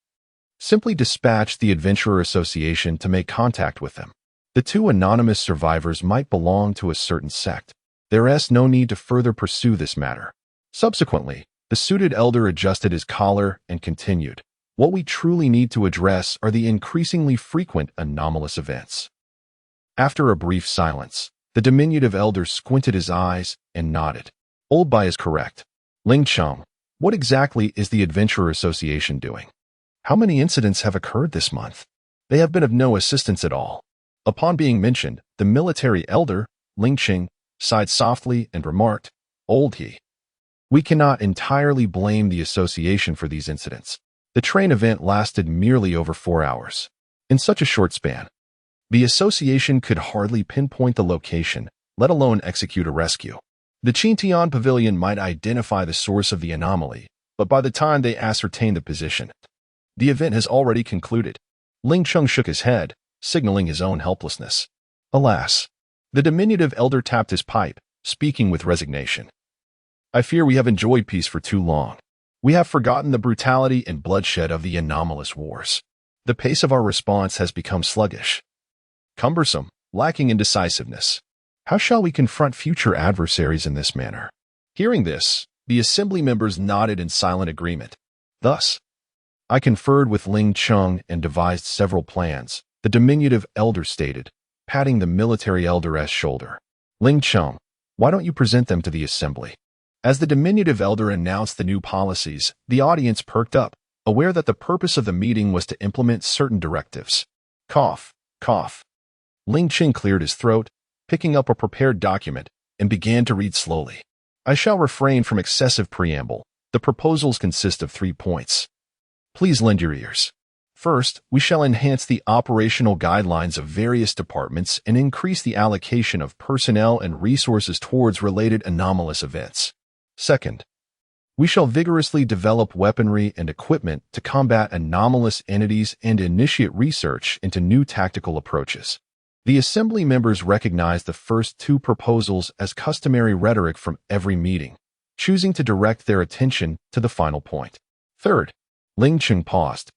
Simply dispatch the Adventurer Association to make contact with them. The 2 anonymous survivors might belong to a certain sect. There is no need to further pursue this matter. Subsequently, the suited elder adjusted his collar and continued, what we truly need to address are the increasingly frequent anomalous events. After a brief silence, the diminutive elder squinted his eyes and nodded. Old Bai is correct. Ling Cheng, what exactly is the Adventurer Association doing? How many incidents have occurred this month? They have been of no assistance at all. Upon being mentioned, the military elder, Ling Qing, sighed softly and remarked, Old he. We cannot entirely blame the association for these incidents. The train event lasted merely over 4 hours. In such a short span, the association could hardly pinpoint the location, let alone execute a rescue. The Qintian Pavilion might identify the source of the anomaly, but by the time they ascertained the position, the event has already concluded. Ling Chung shook his head, signaling his own helplessness. Alas. The diminutive elder tapped his pipe, speaking with resignation. I fear we have enjoyed peace for too long. We have forgotten the brutality and bloodshed of the anomalous wars. The pace of our response has become sluggish, cumbersome, lacking in decisiveness. How shall we confront future adversaries in this manner? Hearing this, the assembly members nodded in silent agreement. Thus, I conferred with Ling Chung and devised several plans, the diminutive elder stated, patting the military elder's shoulder. Ling Chung, why don't you present them to the assembly? As the diminutive elder announced the new policies, the audience perked up, aware that the purpose of the meeting was to implement certain directives. Cough, cough. Ling Qing cleared his throat, picking up a prepared document, and began to read slowly. I shall refrain from excessive preamble. The proposals consist of 3 points. Please lend your ears. First, we shall enhance the operational guidelines of various departments and increase the allocation of personnel and resources towards related anomalous events. Second, we shall vigorously develop weaponry and equipment to combat anomalous entities and initiate research into new tactical approaches. The Assembly members recognize the first 2 proposals as customary rhetoric from every meeting, choosing to direct their attention to the final point. Third, Ling Qing paused,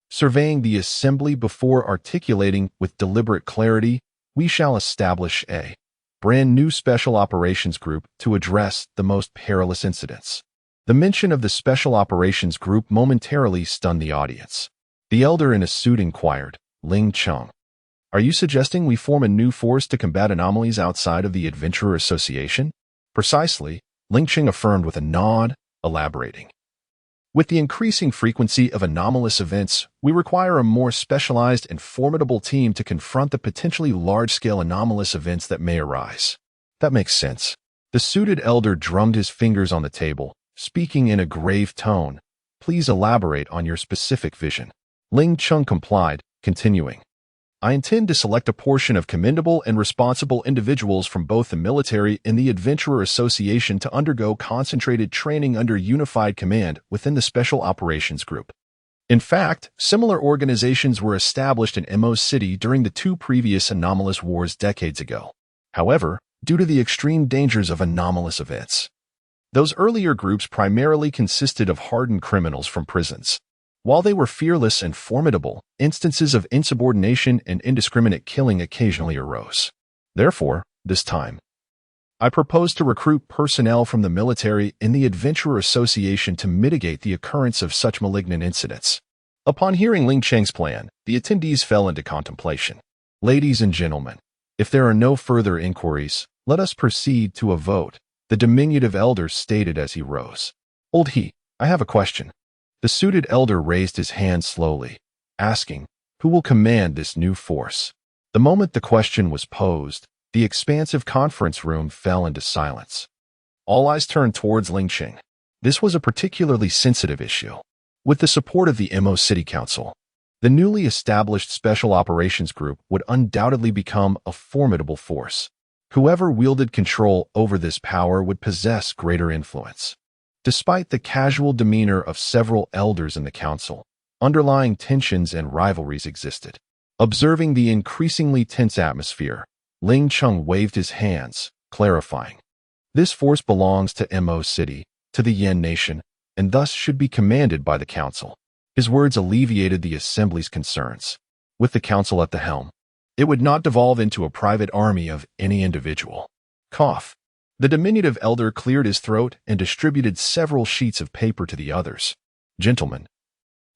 surveying the Assembly before articulating with deliberate clarity, we shall establish a brand new Special Operations Group to address the most perilous incidents. The mention of the Special Operations Group momentarily stunned the audience. The elder in a suit inquired, Ling Qing, are you suggesting we form a new force to combat anomalies outside of the Adventurer Association? Precisely, Ling Qing affirmed with a nod, elaborating. With the increasing frequency of anomalous events, we require a more specialized and formidable team to confront the potentially large-scale anomalous events that may arise. That makes sense. The suited elder drummed his fingers on the table, speaking in a grave tone. Please elaborate on your specific vision. Ling Qing complied, continuing. I intend to select a portion of commendable and responsible individuals from both the military and the Adventurer Association to undergo concentrated training under unified command within the Special Operations Group. In fact, similar organizations were established in Mo City during the 2 previous anomalous wars decades ago. However, due to the extreme dangers of anomalous events, those earlier groups primarily consisted of hardened criminals from prisons. While they were fearless and formidable, instances of insubordination and indiscriminate killing occasionally arose. Therefore, this time, I propose to recruit personnel from the military and the Adventurer Association to mitigate the occurrence of such malignant incidents. Upon hearing Ling Qing's plan, the attendees fell into contemplation. Ladies and gentlemen, if there are no further inquiries, let us proceed to a vote, the diminutive elder stated as he rose. Old He, I have a question. The suited elder raised his hand slowly, asking, who will command this new force? The moment the question was posed, the expansive conference room fell into silence. All eyes turned towards Ling Qing. This was a particularly sensitive issue. With the support of the Mo City Council, the newly established Special Operations Group would undoubtedly become a formidable force. Whoever wielded control over this power would possess greater influence. Despite the casual demeanor of several elders in the council, underlying tensions and rivalries existed. Observing the increasingly tense atmosphere, Ling Qing waved his hands, clarifying. This force belongs to Mo City, to the Yen Nation, and thus should be commanded by the council. His words alleviated the assembly's concerns. With the council at the helm, it would not devolve into a private army of any individual. Cough. The diminutive elder cleared his throat and distributed several sheets of paper to the others. Gentlemen,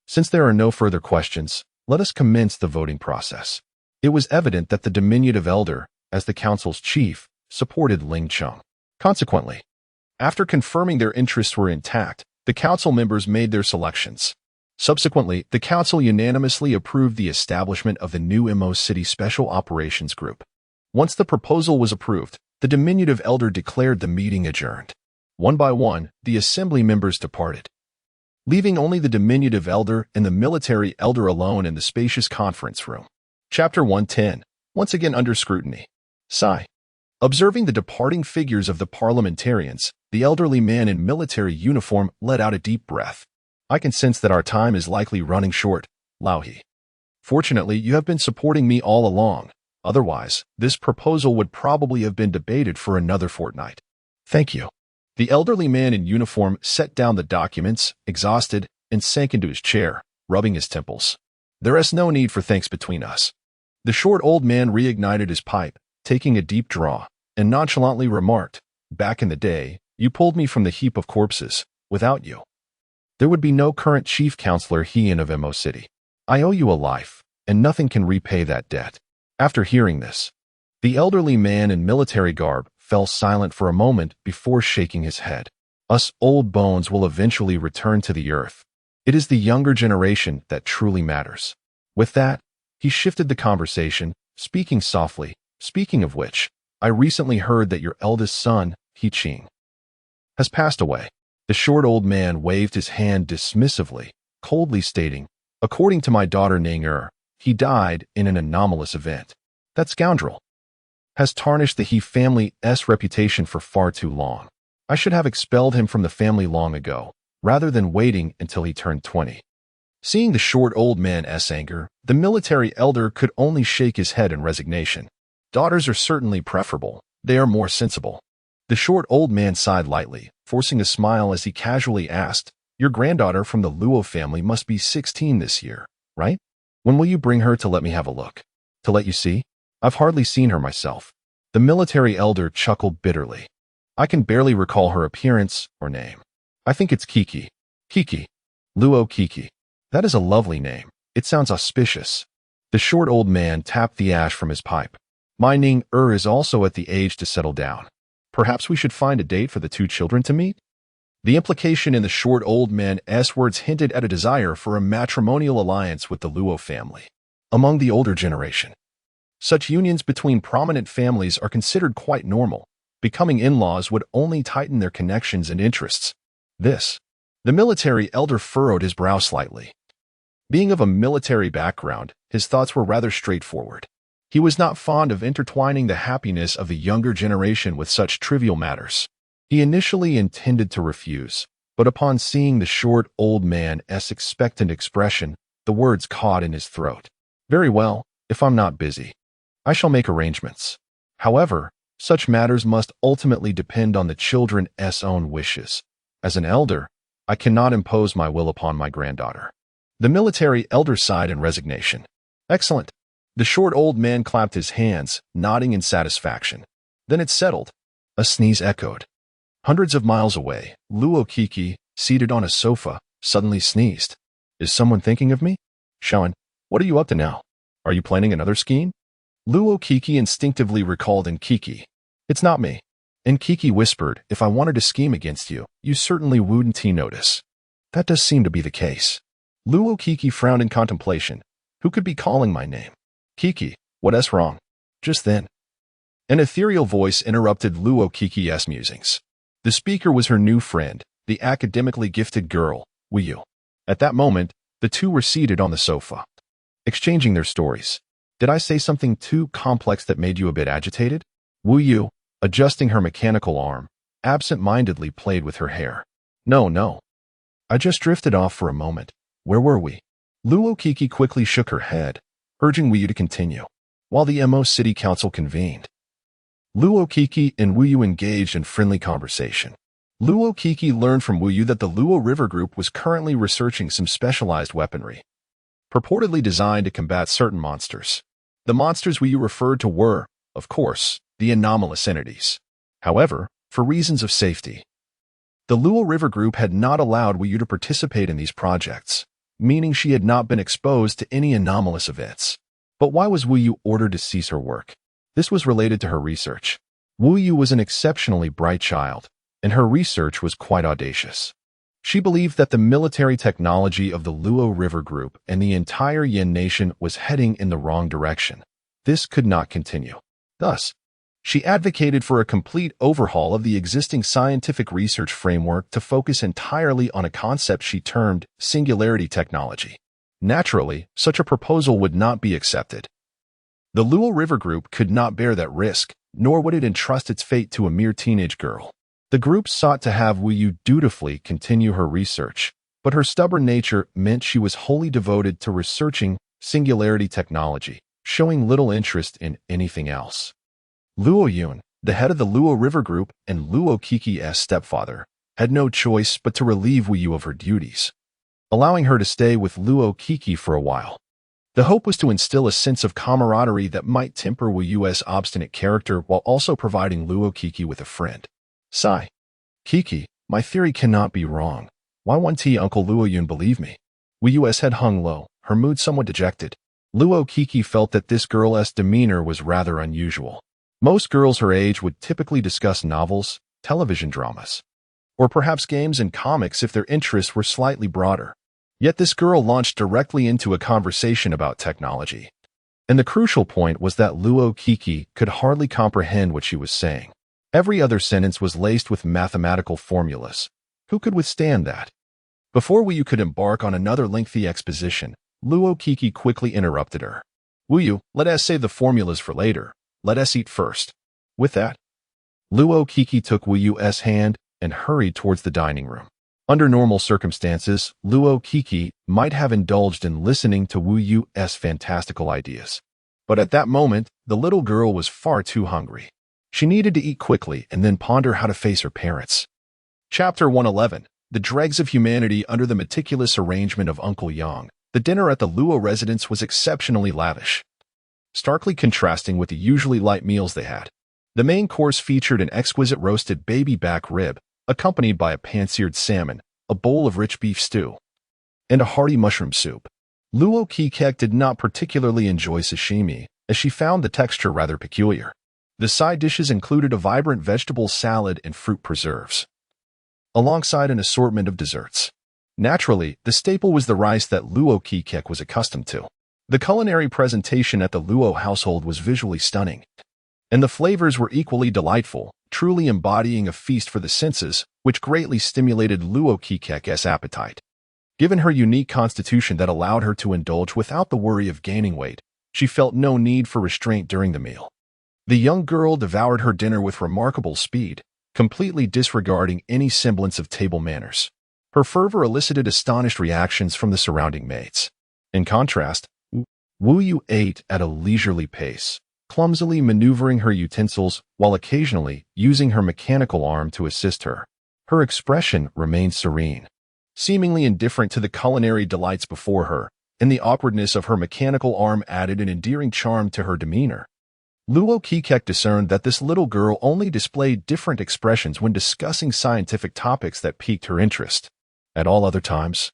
since there are no further questions, let us commence the voting process. It was evident that the diminutive elder, as the council's chief, supported Ling Qing. Consequently, after confirming their interests were intact, the council members made their selections. Subsequently, the council unanimously approved the establishment of the new Mo City Special Operations Group. Once the proposal was approved, the diminutive elder declared the meeting adjourned. One by one, the assembly members departed, leaving only the diminutive elder and the military elder alone in the spacious conference room. Chapter 110, once again under scrutiny. Sigh. Observing the departing figures of the parliamentarians, the elderly man in military uniform let out a deep breath. I can sense that our time is likely running short, Lauhi. Fortunately, you have been supporting me all along. Otherwise, this proposal would probably have been debated for another fortnight. Thank you. The elderly man in uniform set down the documents, exhausted, and sank into his chair, rubbing his temples. There is no need for thanks between us. The short old man reignited his pipe, taking a deep draw, and nonchalantly remarked, back in the day, you pulled me from the heap of corpses. Without you, there would be no current chief counselor Heian of Mo City. I owe you a life, and nothing can repay that debt. After hearing this, the elderly man in military garb fell silent for a moment before shaking his head. Us old bones will eventually return to the earth. It is the younger generation that truly matters. With that, he shifted the conversation, speaking softly. Speaking of which, I recently heard that your eldest son, He-Ching, has passed away. The short old man waved his hand dismissively, coldly stating, according to my daughter Ning-er, he died in an anomalous event. That scoundrel has tarnished the He family's reputation for far too long. I should have expelled him from the family long ago, rather than waiting until he turned 20. Seeing the short old man's anger, the military elder could only shake his head in resignation. Daughters are certainly preferable. They are more sensible. The short old man sighed lightly, forcing a smile as he casually asked, your granddaughter from the Luo family must be 16 this year, right? When will you bring her to let me have a look? To let you see? I've hardly seen her myself. The military elder chuckled bitterly. I can barely recall her appearance or name. I think it's Kiki. Kiki. Luokeke. That is a lovely name. It sounds auspicious. The short old man tapped the ash from his pipe. My Ning-er is also at the age to settle down. Perhaps we should find a date for the two children to meet? The implication in the short old man's words hinted at a desire for a matrimonial alliance with the Luo family. Among the older generation, such unions between prominent families are considered quite normal. Becoming in-laws would only tighten their connections and interests. The military elder furrowed his brow slightly. Being of a military background, his thoughts were rather straightforward. He was not fond of intertwining the happiness of the younger generation with such trivial matters. He initially intended to refuse, but upon seeing the short old man's expectant expression, the words caught in his throat. Very well, if I'm not busy, I shall make arrangements. However, such matters must ultimately depend on the children's own wishes. As an elder, I cannot impose my will upon my granddaughter. The military elder sighed in resignation. Excellent. The short old man clapped his hands, nodding in satisfaction. Then it settled. A sneeze echoed. Hundreds of miles away, Luokeke, seated on a sofa, suddenly sneezed. Is someone thinking of me? Shawn, what are you up to now? Are you planning another scheme? Luokeke instinctively recalled Nkiki. It's not me. Nkiki whispered, if I wanted to scheme against you, you certainly wouldn't notice. That does seem to be the case. Luokeke frowned in contemplation. Who could be calling my name? Kiki, what's wrong? Just then, an ethereal voice interrupted Luokeke's musings. The speaker was her new friend, the academically gifted girl, Wuyu. At that moment, the two were seated on the sofa, exchanging their stories. Did I say something too complex that made you a bit agitated? Wuyu, adjusting her mechanical arm, absent-mindedly played with her hair. No. I just drifted off for a moment. Where were we? Luokeke quickly shook her head, urging Wuyu to continue. While the Mo City Council convened, Luokeke and Wuyu engaged in friendly conversation. Luokeke learned from Wuyu that the Luo River Group was currently researching some specialized weaponry, purportedly designed to combat certain monsters. The monsters Wuyu referred to were, of course, the anomalous entities. However, for reasons of safety, the Luo River Group had not allowed Wuyu to participate in these projects, meaning she had not been exposed to any anomalous events. But why was Wuyu ordered to cease her work? This was related to her research. Wuyu was an exceptionally bright child, and her research was quite audacious. She believed that the military technology of the Luo River Group and the entire Yin Nation was heading in the wrong direction. This could not continue. Thus, she advocated for a complete overhaul of the existing scientific research framework to focus entirely on a concept she termed singularity technology. Naturally, such a proposal would not be accepted. The Luo River Group could not bear that risk, nor would it entrust its fate to a mere teenage girl. The group sought to have Wuyu dutifully continue her research, but her stubborn nature meant she was wholly devoted to researching singularity technology, showing little interest in anything else. Luo Yun, the head of the Luo River Group and Luokeke's stepfather, had no choice but to relieve Wuyu of her duties, allowing her to stay with Luokeke for a while. The hope was to instill a sense of camaraderie that might temper Wuyu's obstinate character while also providing Luokeke with a friend. Sigh. Kiki, my theory cannot be wrong. Why won't Uncle Luo Yun believe me? Wuyu's head hung low, her mood somewhat dejected. Luokeke felt that this girl's demeanor was rather unusual. Most girls her age would typically discuss novels, television dramas, or perhaps games and comics if their interests were slightly broader. Yet this girl launched directly into a conversation about technology. And the crucial point was that Luokeke could hardly comprehend what she was saying. Every other sentence was laced with mathematical formulas. Who could withstand that? Before Wuyu could embark on another lengthy exposition, Luokeke quickly interrupted her. Wuyu, let us save the formulas for later. Let us eat first. With that, Luokeke took Wuyu's hand and hurried towards the dining room. Under normal circumstances, Luokeke might have indulged in listening to Wuyu's fantastical ideas. But at that moment, the little girl was far too hungry. She needed to eat quickly and then ponder how to face her parents. Chapter 111. The Dregs of Humanity. Under the meticulous arrangement of Uncle Yang, the dinner at the Luo residence was exceptionally lavish, starkly contrasting with the usually light meals they had. The main course featured an exquisite roasted baby back rib, accompanied by a pan-seared salmon, a bowl of rich beef stew, and a hearty mushroom soup. Luokeke did not particularly enjoy sashimi, as she found the texture rather peculiar. The side dishes included a vibrant vegetable salad and fruit preserves, alongside an assortment of desserts. Naturally, the staple was the rice that Luokeke was accustomed to. The culinary presentation at the Luo household was visually stunning, and the flavors were equally delightful, truly embodying a feast for the senses, which greatly stimulated Luokeke's appetite. Given her unique constitution that allowed her to indulge without the worry of gaining weight, she felt no need for restraint during the meal. The young girl devoured her dinner with remarkable speed, completely disregarding any semblance of table manners. Her fervor elicited astonished reactions from the surrounding maids. In contrast, Wuyu ate at a leisurely pace, clumsily maneuvering her utensils while occasionally using her mechanical arm to assist her. Her expression remained serene, seemingly indifferent to the culinary delights before her, and the awkwardness of her mechanical arm added an endearing charm to her demeanor. Luokeke discerned that this little girl only displayed different expressions when discussing scientific topics that piqued her interest. At all other times,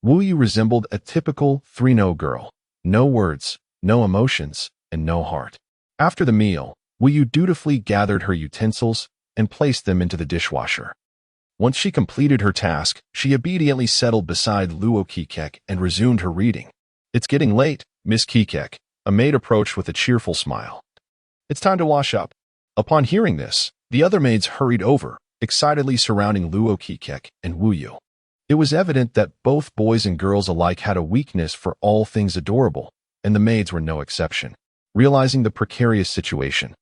Wuyu resembled a typical 3-no girl. No words, no emotions, and no heart. After the meal, Wuyu dutifully gathered her utensils and placed them into the dishwasher. Once she completed her task, she obediently settled beside Luokeke and resumed her reading. It's getting late, Miss Kekek, a maid approached with a cheerful smile. It's time to wash up. Upon hearing this, the other maids hurried over, excitedly surrounding Luokeke and Wuyu. It was evident that both boys and girls alike had a weakness for all things adorable, and the maids were no exception. Realizing the precarious situation,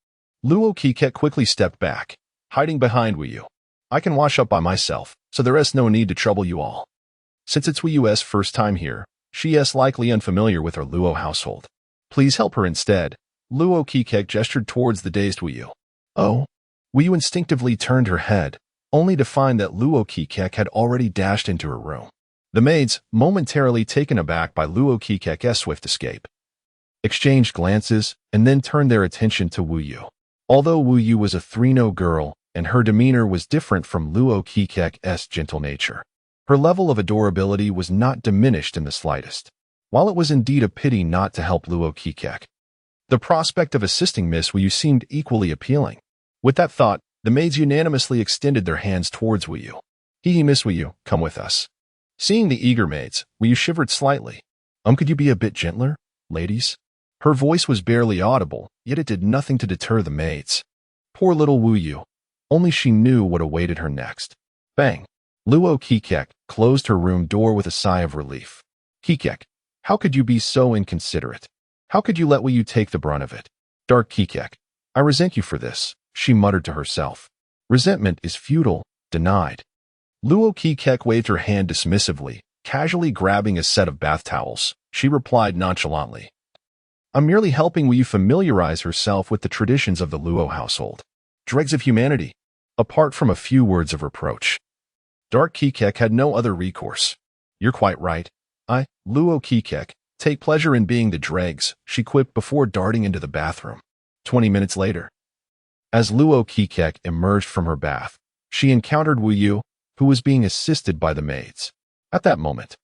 Luokeke quickly stepped back, hiding behind Wuyu. I can wash up by myself, so there is no need to trouble you all. Since it's Wuyu's first time here, she is likely unfamiliar with our Luo household. Please help her instead. Luokeke gestured towards the dazed Wuyu. Oh. Wuyu instinctively turned her head, only to find that Luokeke had already dashed into her room. The maids, momentarily taken aback by Luokeke's swift escape, exchanged glances and then turned their attention to Wuyu. Although Wuyu was a 3-no girl, and her demeanor was different from Luokeke's gentle nature, her level of adorability was not diminished in the slightest. While it was indeed a pity not to help Luokeke, the prospect of assisting Miss Wuyu seemed equally appealing. With that thought, the maids unanimously extended their hands towards Wuyu. Miss Wuyu, come with us. Seeing the eager maids, Wuyu shivered slightly. Could you be a bit gentler, ladies? Her voice was barely audible, yet it did nothing to deter the maids. Poor little Wuyu. Only she knew what awaited her next. Bang! Luokeke closed her room door with a sigh of relief. Kekek, how could you be so inconsiderate? How could you let Wuyu take the brunt of it? Dark Kekek, I resent you for this, she muttered to herself. Resentment is futile, denied. Luokeke waved her hand dismissively, casually grabbing a set of bath towels. She replied nonchalantly. I'm merely helping Wuyu familiarize herself with the traditions of the Luo household. Dregs of humanity. Apart from a few words of reproach, Dark Kekek had no other recourse. You're quite right. Luokeke, take pleasure in being the dregs, she quipped before darting into the bathroom. 20 minutes later, as Luokeke emerged from her bath, she encountered Wuyu, who was being assisted by the maids. At that moment,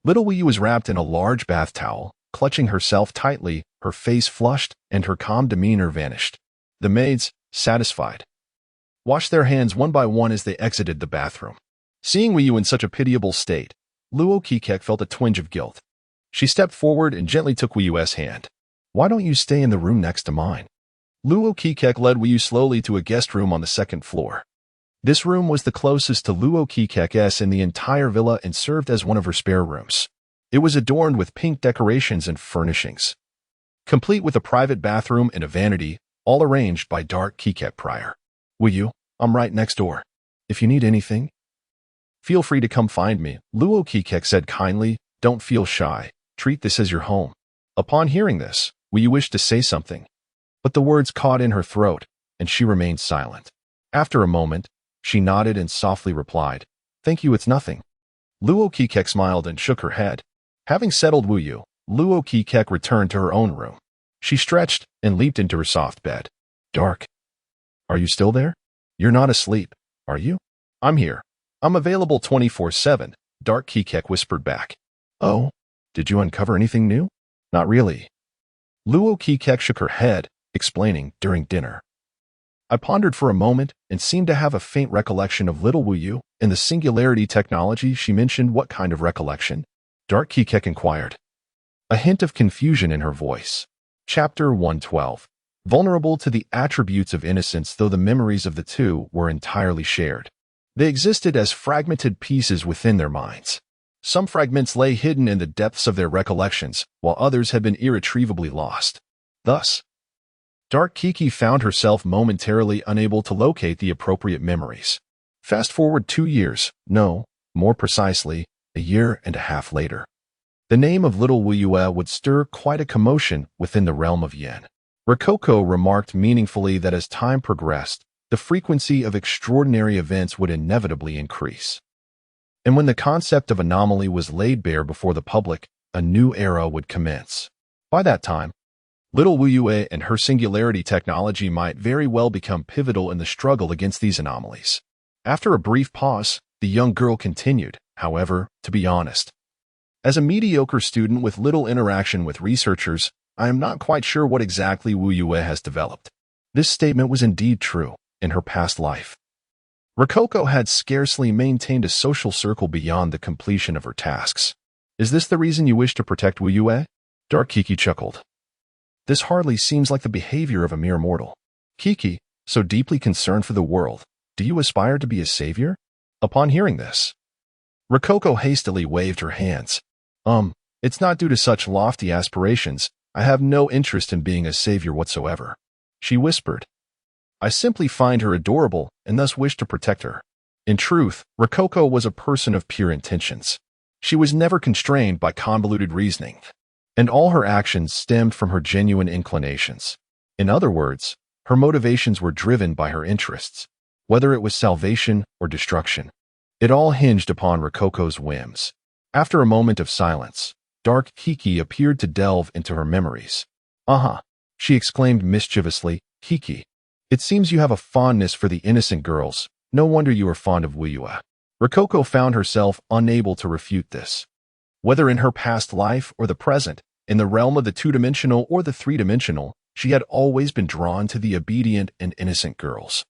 little Wuyu was wrapped in a large bath towel, clutching herself tightly, her face flushed, and her calm demeanor vanished. The maids, satisfied washed their hands one by one as they exited the bathroom. Seeing Wu Yu in such a pitiable state, Luokeke felt a twinge of guilt. She stepped forward and gently took Wu Yu's hand. "Why don't you stay in the room next to mine?" Luokeke led Wu Yu slowly to a guest room on the second floor. This room was the closest to Luokeke's in the entire villa and served as one of her spare rooms. It was adorned with pink decorations and furnishings, complete with a private bathroom and a vanity, all arranged by Dark Keket Prior. "Wu Yu, I'm right next door. If you need anything, feel free to come find me," Luokeke said kindly. "Don't feel shy. Treat this as your home." Upon hearing this, Wu Yu wished to say something, but the words caught in her throat, and she remained silent. After a moment, she nodded and softly replied, "Thank you, it's nothing." Luokeke smiled and shook her head. Having settled Wu Yu, Luokeke returned to her own room. She stretched and leaped into her soft bed. "Dark, are you still there? You're not asleep, are you?" "I'm here. I'm available 24/7, Dark Keket whispered back. "Oh, did you uncover anything new?" "Not really." Luokeke shook her head, explaining during dinner. I pondered for a moment and seemed to have a faint recollection of little Wu Yu and the singularity technology she mentioned. "What kind of recollection?" Dark Keket inquired, a hint of confusion in her voice. Chapter 112. Vulnerable to the attributes of innocence, though the memories of the two were entirely shared. They existed as fragmented pieces within their minds. Some fragments lay hidden in the depths of their recollections, while others had been irretrievably lost. Thus, Dark Kiki found herself momentarily unable to locate the appropriate memories. Fast forward 2 years, no, more precisely, a year and a half later. The name of little Wu Yu would stir quite a commotion within the realm of Yin. Rococo remarked meaningfully that as time progressed, the frequency of extraordinary events would inevitably increase. And when the concept of anomaly was laid bare before the public, a new era would commence. By that time, little Wu Yu and her singularity technology might very well become pivotal in the struggle against these anomalies. After a brief pause, the young girl continued, "However, to be honest, as a mediocre student with little interaction with researchers, I am not quite sure what exactly Wu Yu has developed." This statement was indeed true in her past life. Rococo had scarcely maintained a social circle beyond the completion of her tasks. "Is this the reason you wish to protect Wu Yu?" Dark Kiki chuckled. "This hardly seems like the behavior of a mere mortal." "Kiki, so deeply concerned for the world, do you aspire to be a savior?" Upon hearing this, Rococo hastily waved her hands. It's not due to such lofty aspirations. I have no interest in being a savior whatsoever," she whispered. "I simply find her adorable and thus wish to protect her." In truth, Rococo was a person of pure intentions. She was never constrained by convoluted reasoning, and all her actions stemmed from her genuine inclinations. In other words, her motivations were driven by her interests, whether it was salvation or destruction. It all hinged upon Rococo's whims. After a moment of silence, Dark Kiki appeared to delve into her memories. She exclaimed mischievously. "Kiki, it seems you have a fondness for the innocent girls. No wonder you are fond of Wu Yu." Rococo found herself unable to refute this. Whether in her past life or the present, in the realm of the two-dimensional or the three-dimensional, she had always been drawn to the obedient and innocent girls,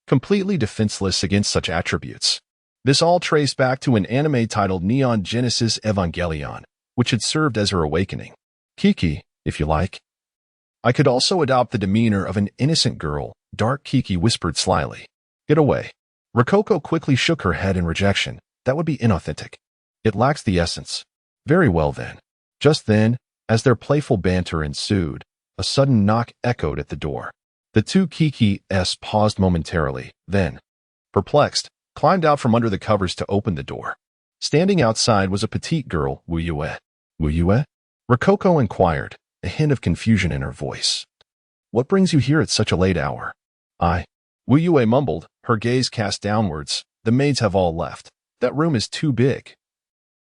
completely defenseless against such attributes. This all traced back to an anime titled Neon Genesis Evangelion, which had served as her awakening. "Kiki, if you like, I could also adopt the demeanor of an innocent girl," Dark Kiki whispered slyly. "Get away." Rococo quickly shook her head in rejection. "That would be inauthentic. It lacks the essence." "Very well then." Just then, as their playful banter ensued, a sudden knock echoed at the door. The two Kikis paused momentarily, then, perplexed, climbed out from under the covers to open the door. Standing outside was a petite girl, Wu Yu. "Wu Yu?" Rococo inquired, a hint of confusion in her voice. "What brings you here at such a late hour?" Wu Yu mumbled, her gaze cast downwards. "The maids have all left. That room is too big.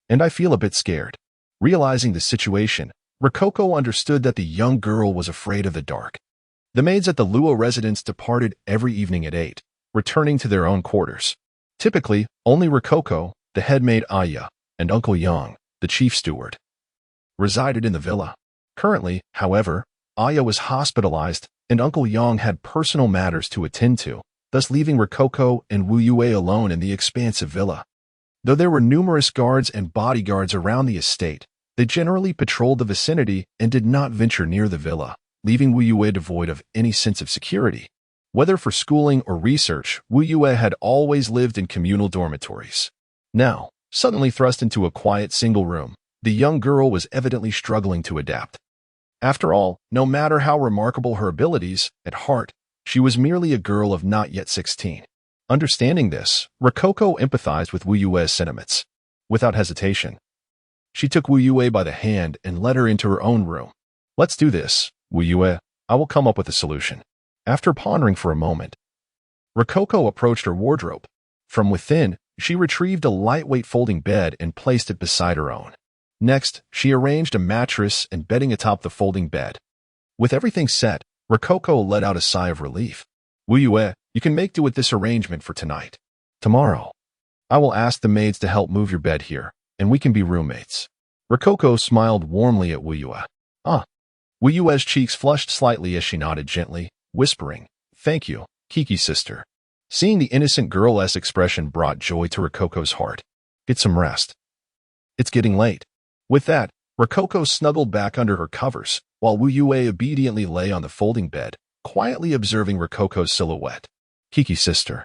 And I feel a bit scared." Realizing the situation, Rococo understood that the young girl was afraid of the dark. The maids at the Luo residence departed every evening at 8, returning to their own quarters. Typically, only Rococo, the head maid Aya, and Uncle Yang, the chief steward, resided in the villa. Currently, however, Aya was hospitalized and Uncle Yang had personal matters to attend to. thus leaving Rococo and Wu Yue alone in the expansive villa. Though there were numerous guards and bodyguards around the estate, they generally patrolled the vicinity and did not venture near the villa, leaving Wu Yue devoid of any sense of security. Whether for schooling or research, Wu Yue had always lived in communal dormitories. Now, suddenly thrust into a quiet single room, the young girl was evidently struggling to adapt. After all, no matter how remarkable her abilities, at heart, she was merely a girl of not yet 16. Understanding this, Rococo empathized with Wu Yue's sentiments. Without hesitation, she took Wu Yue by the hand and led her into her own room. "Let's do this, Wu Yue. I will come up with a solution." After pondering for a moment, Rococo approached her wardrobe. From within, she retrieved a lightweight folding bed and placed it beside her own. Next, she arranged a mattress and bedding atop the folding bed. With everything set, Rococo let out a sigh of relief. "Wu Yue, you can make do with this arrangement for tonight. Tomorrow, I will ask the maids to help move your bed here, and we can be roommates." Rococo smiled warmly at Wu Yue. "Ah." Wu Yue's cheeks flushed slightly as she nodded gently, whispering, "Thank you, Kiki sister." Seeing the innocent girl-esque expression brought joy to Rococo's heart. "Get some rest. It's getting late." With that, Rococo snuggled back under her covers, while Wu Yue obediently lay on the folding bed, quietly observing Rococo's silhouette. "Kiki sister.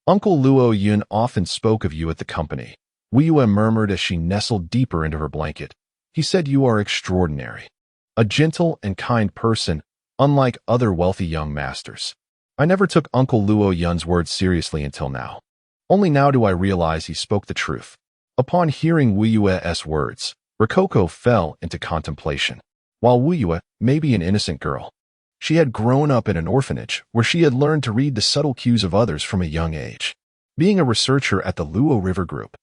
Uncle Luo Yun often spoke of you at the company," Wu Yue murmured as she nestled deeper into her blanket. "He said you are extraordinary. A gentle and kind person, unlike other wealthy young masters. I never took Uncle Luo Yun's words seriously until now. Only now do I realize he spoke the truth." Upon hearing Wu Yue's words, Rococo fell into contemplation. While Wu Yue may be an innocent girl, she had grown up in an orphanage where she had learned to read the subtle cues of others from a young age. Being a researcher at the Luo River Group,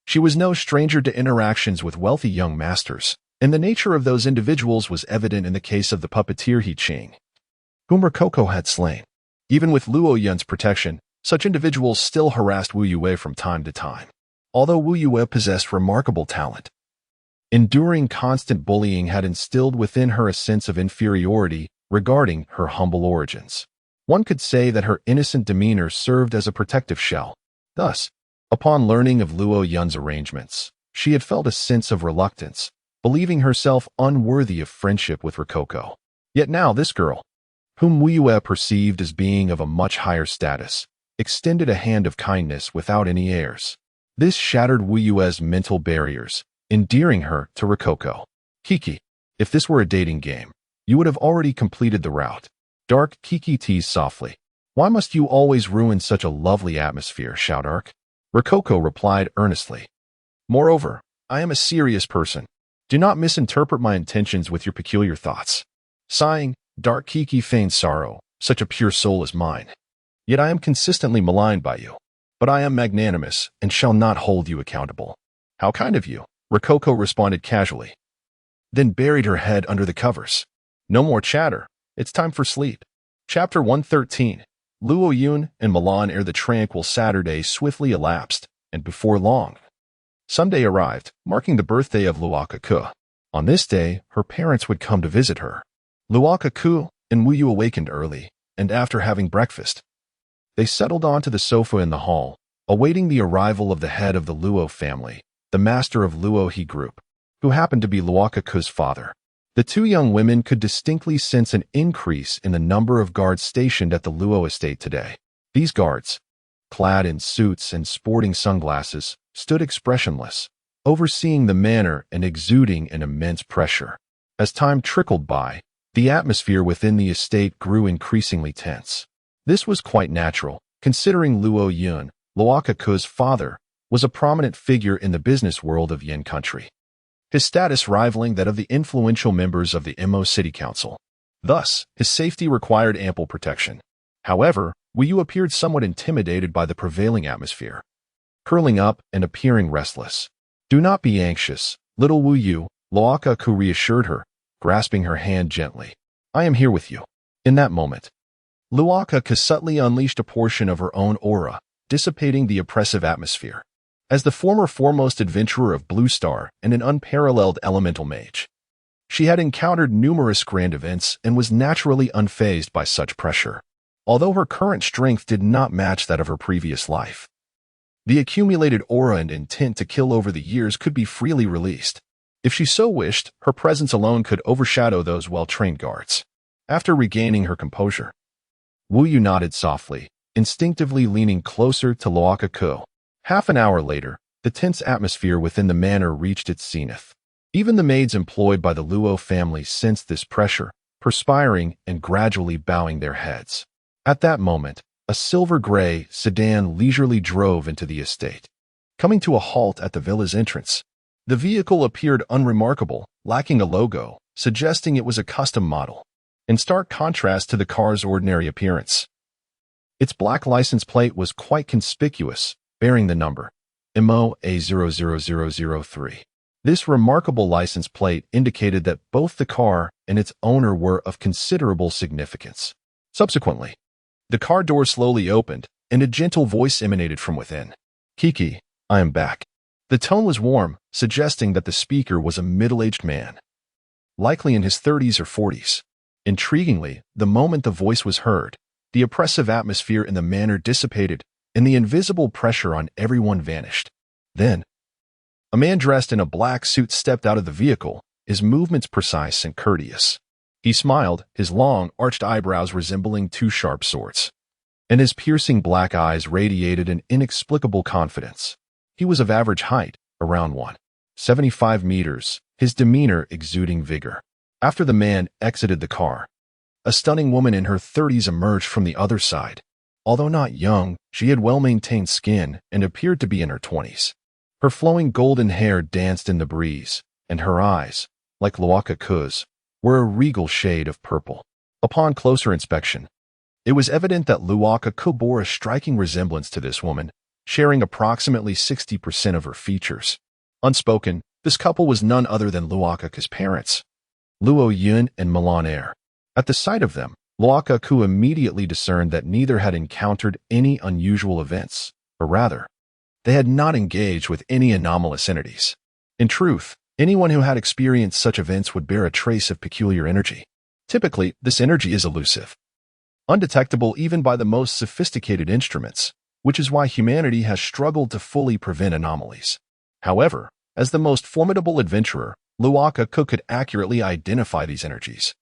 she was no stranger to interactions with wealthy young masters, and the nature of those individuals was evident in the case of the puppeteer He Qing, whom Rococo had slain. Even with Luo Yun's protection, such individuals still harassed Wu Yue from time to time. Although Wu Yue possessed remarkable talent, enduring constant bullying had instilled within her a sense of inferiority regarding her humble origins. One could say that her innocent demeanor served as a protective shell. Thus, upon learning of Luo Yun's arrangements, she had felt a sense of reluctance, believing herself unworthy of friendship with Rococo. Yet now this girl, whom Wu Yue perceived as being of a much higher status, extended a hand of kindness without any airs. This shattered Wu Yue's mental barriers, endearing her to Rococo. "Kiki, if this were a dating game, you would have already completed the route." Dark Kiki teased softly. "Why must you always ruin such a lovely atmosphere, Shoudark?" Rococo replied earnestly. "Moreover, I am a serious person. Do not misinterpret my intentions with your peculiar thoughts." Sighing, Dark Kiki feigned sorrow. "Such a pure soul as mine. Yet I am consistently maligned by you. But I am magnanimous and shall not hold you accountable." "How kind of you," Rococo responded casually, then buried her head under the covers. "No more chatter. It's time for sleep." Chapter 113. Luo Yun and Milan ere the tranquil Saturday swiftly elapsed, and before long, Sunday arrived, marking the birthday of Luokeke. On this day, her parents would come to visit her. Luokeke and Wu Yu awakened early, and after having breakfast, they settled onto the sofa in the hall, awaiting the arrival of the head of the Luo family, the master of Luo He Group, who happened to be Luokeke's father. The two young women could distinctly sense an increase in the number of guards stationed at the Luo estate today. These guards, clad in suits and sporting sunglasses, stood expressionless, overseeing the manner and exuding an immense pressure. As time trickled by, the atmosphere within the estate grew increasingly tense. This was quite natural, considering Luo Yun, Luokeke's father, was a prominent figure in the business world of Yin country, his status rivaling that of the influential members of the Mo City Council. Thus, his safety required ample protection. However, Wu Yu appeared somewhat intimidated by the prevailing atmosphere, curling up and appearing restless. "Do not be anxious, little Wu Yu," Luokeke reassured her, grasping her hand gently. "I am here with you." In that moment, Luokeke subtly unleashed a portion of her own aura, dissipating the oppressive atmosphere. As the former foremost adventurer of Blue Star and an unparalleled elemental mage, she had encountered numerous grand events and was naturally unfazed by such pressure. although her current strength did not match that of her previous life. The accumulated aura and intent to kill over the years could be freely released. If she so wished, her presence alone could overshadow those well-trained guards. After regaining her composure, Wu Yu nodded softly, instinctively leaning closer to Luokeke. Half an hour later, the tense atmosphere within the manor reached its zenith. Even the maids employed by the Luo family sensed this pressure, perspiring and gradually bowing their heads. At that moment, a silver-gray sedan leisurely drove into the estate. Coming to a halt at the villa's entrance, the vehicle appeared unremarkable, lacking a logo, suggesting it was a custom model, in stark contrast to the car's ordinary appearance. Its black license plate was quite conspicuous, bearing the number MO A00003. This remarkable license plate indicated that both the car and its owner were of considerable significance. Subsequently, the car door slowly opened, and a gentle voice emanated from within. "Kiki, I am back." The tone was warm, suggesting that the speaker was a middle-aged man, likely in his 30s or 40s. Intriguingly, the moment the voice was heard, the oppressive atmosphere in the manor dissipated, and the invisible pressure on everyone vanished. Then, a man dressed in a black suit stepped out of the vehicle, his movements precise and courteous. He smiled, his long, arched eyebrows resembling two sharp swords, and his piercing black eyes radiated an inexplicable confidence. He was of average height, around 1.75 meters, his demeanor exuding vigor. After the man exited the car, a stunning woman in her 30s emerged from the other side. Although not young, she had well-maintained skin and appeared to be in her 20s. Her flowing golden hair danced in the breeze, and her eyes, like Luokeke's, were a regal shade of purple. Upon closer inspection, it was evident that Luokeke bore a striking resemblance to this woman, sharing approximately 60% of her features. Unspoken, this couple was none other than Luokeke's parents, Luo Yun and Milan Air. At the sight of them, Luokeke immediately discerned that neither had encountered any unusual events, or rather, they had not engaged with any anomalous entities. In truth, anyone who had experienced such events would bear a trace of peculiar energy. Typically, this energy is elusive, undetectable even by the most sophisticated instruments, which is why humanity has struggled to fully prevent anomalies. However, as the most formidable adventurer, Luokeke could accurately identify these energies,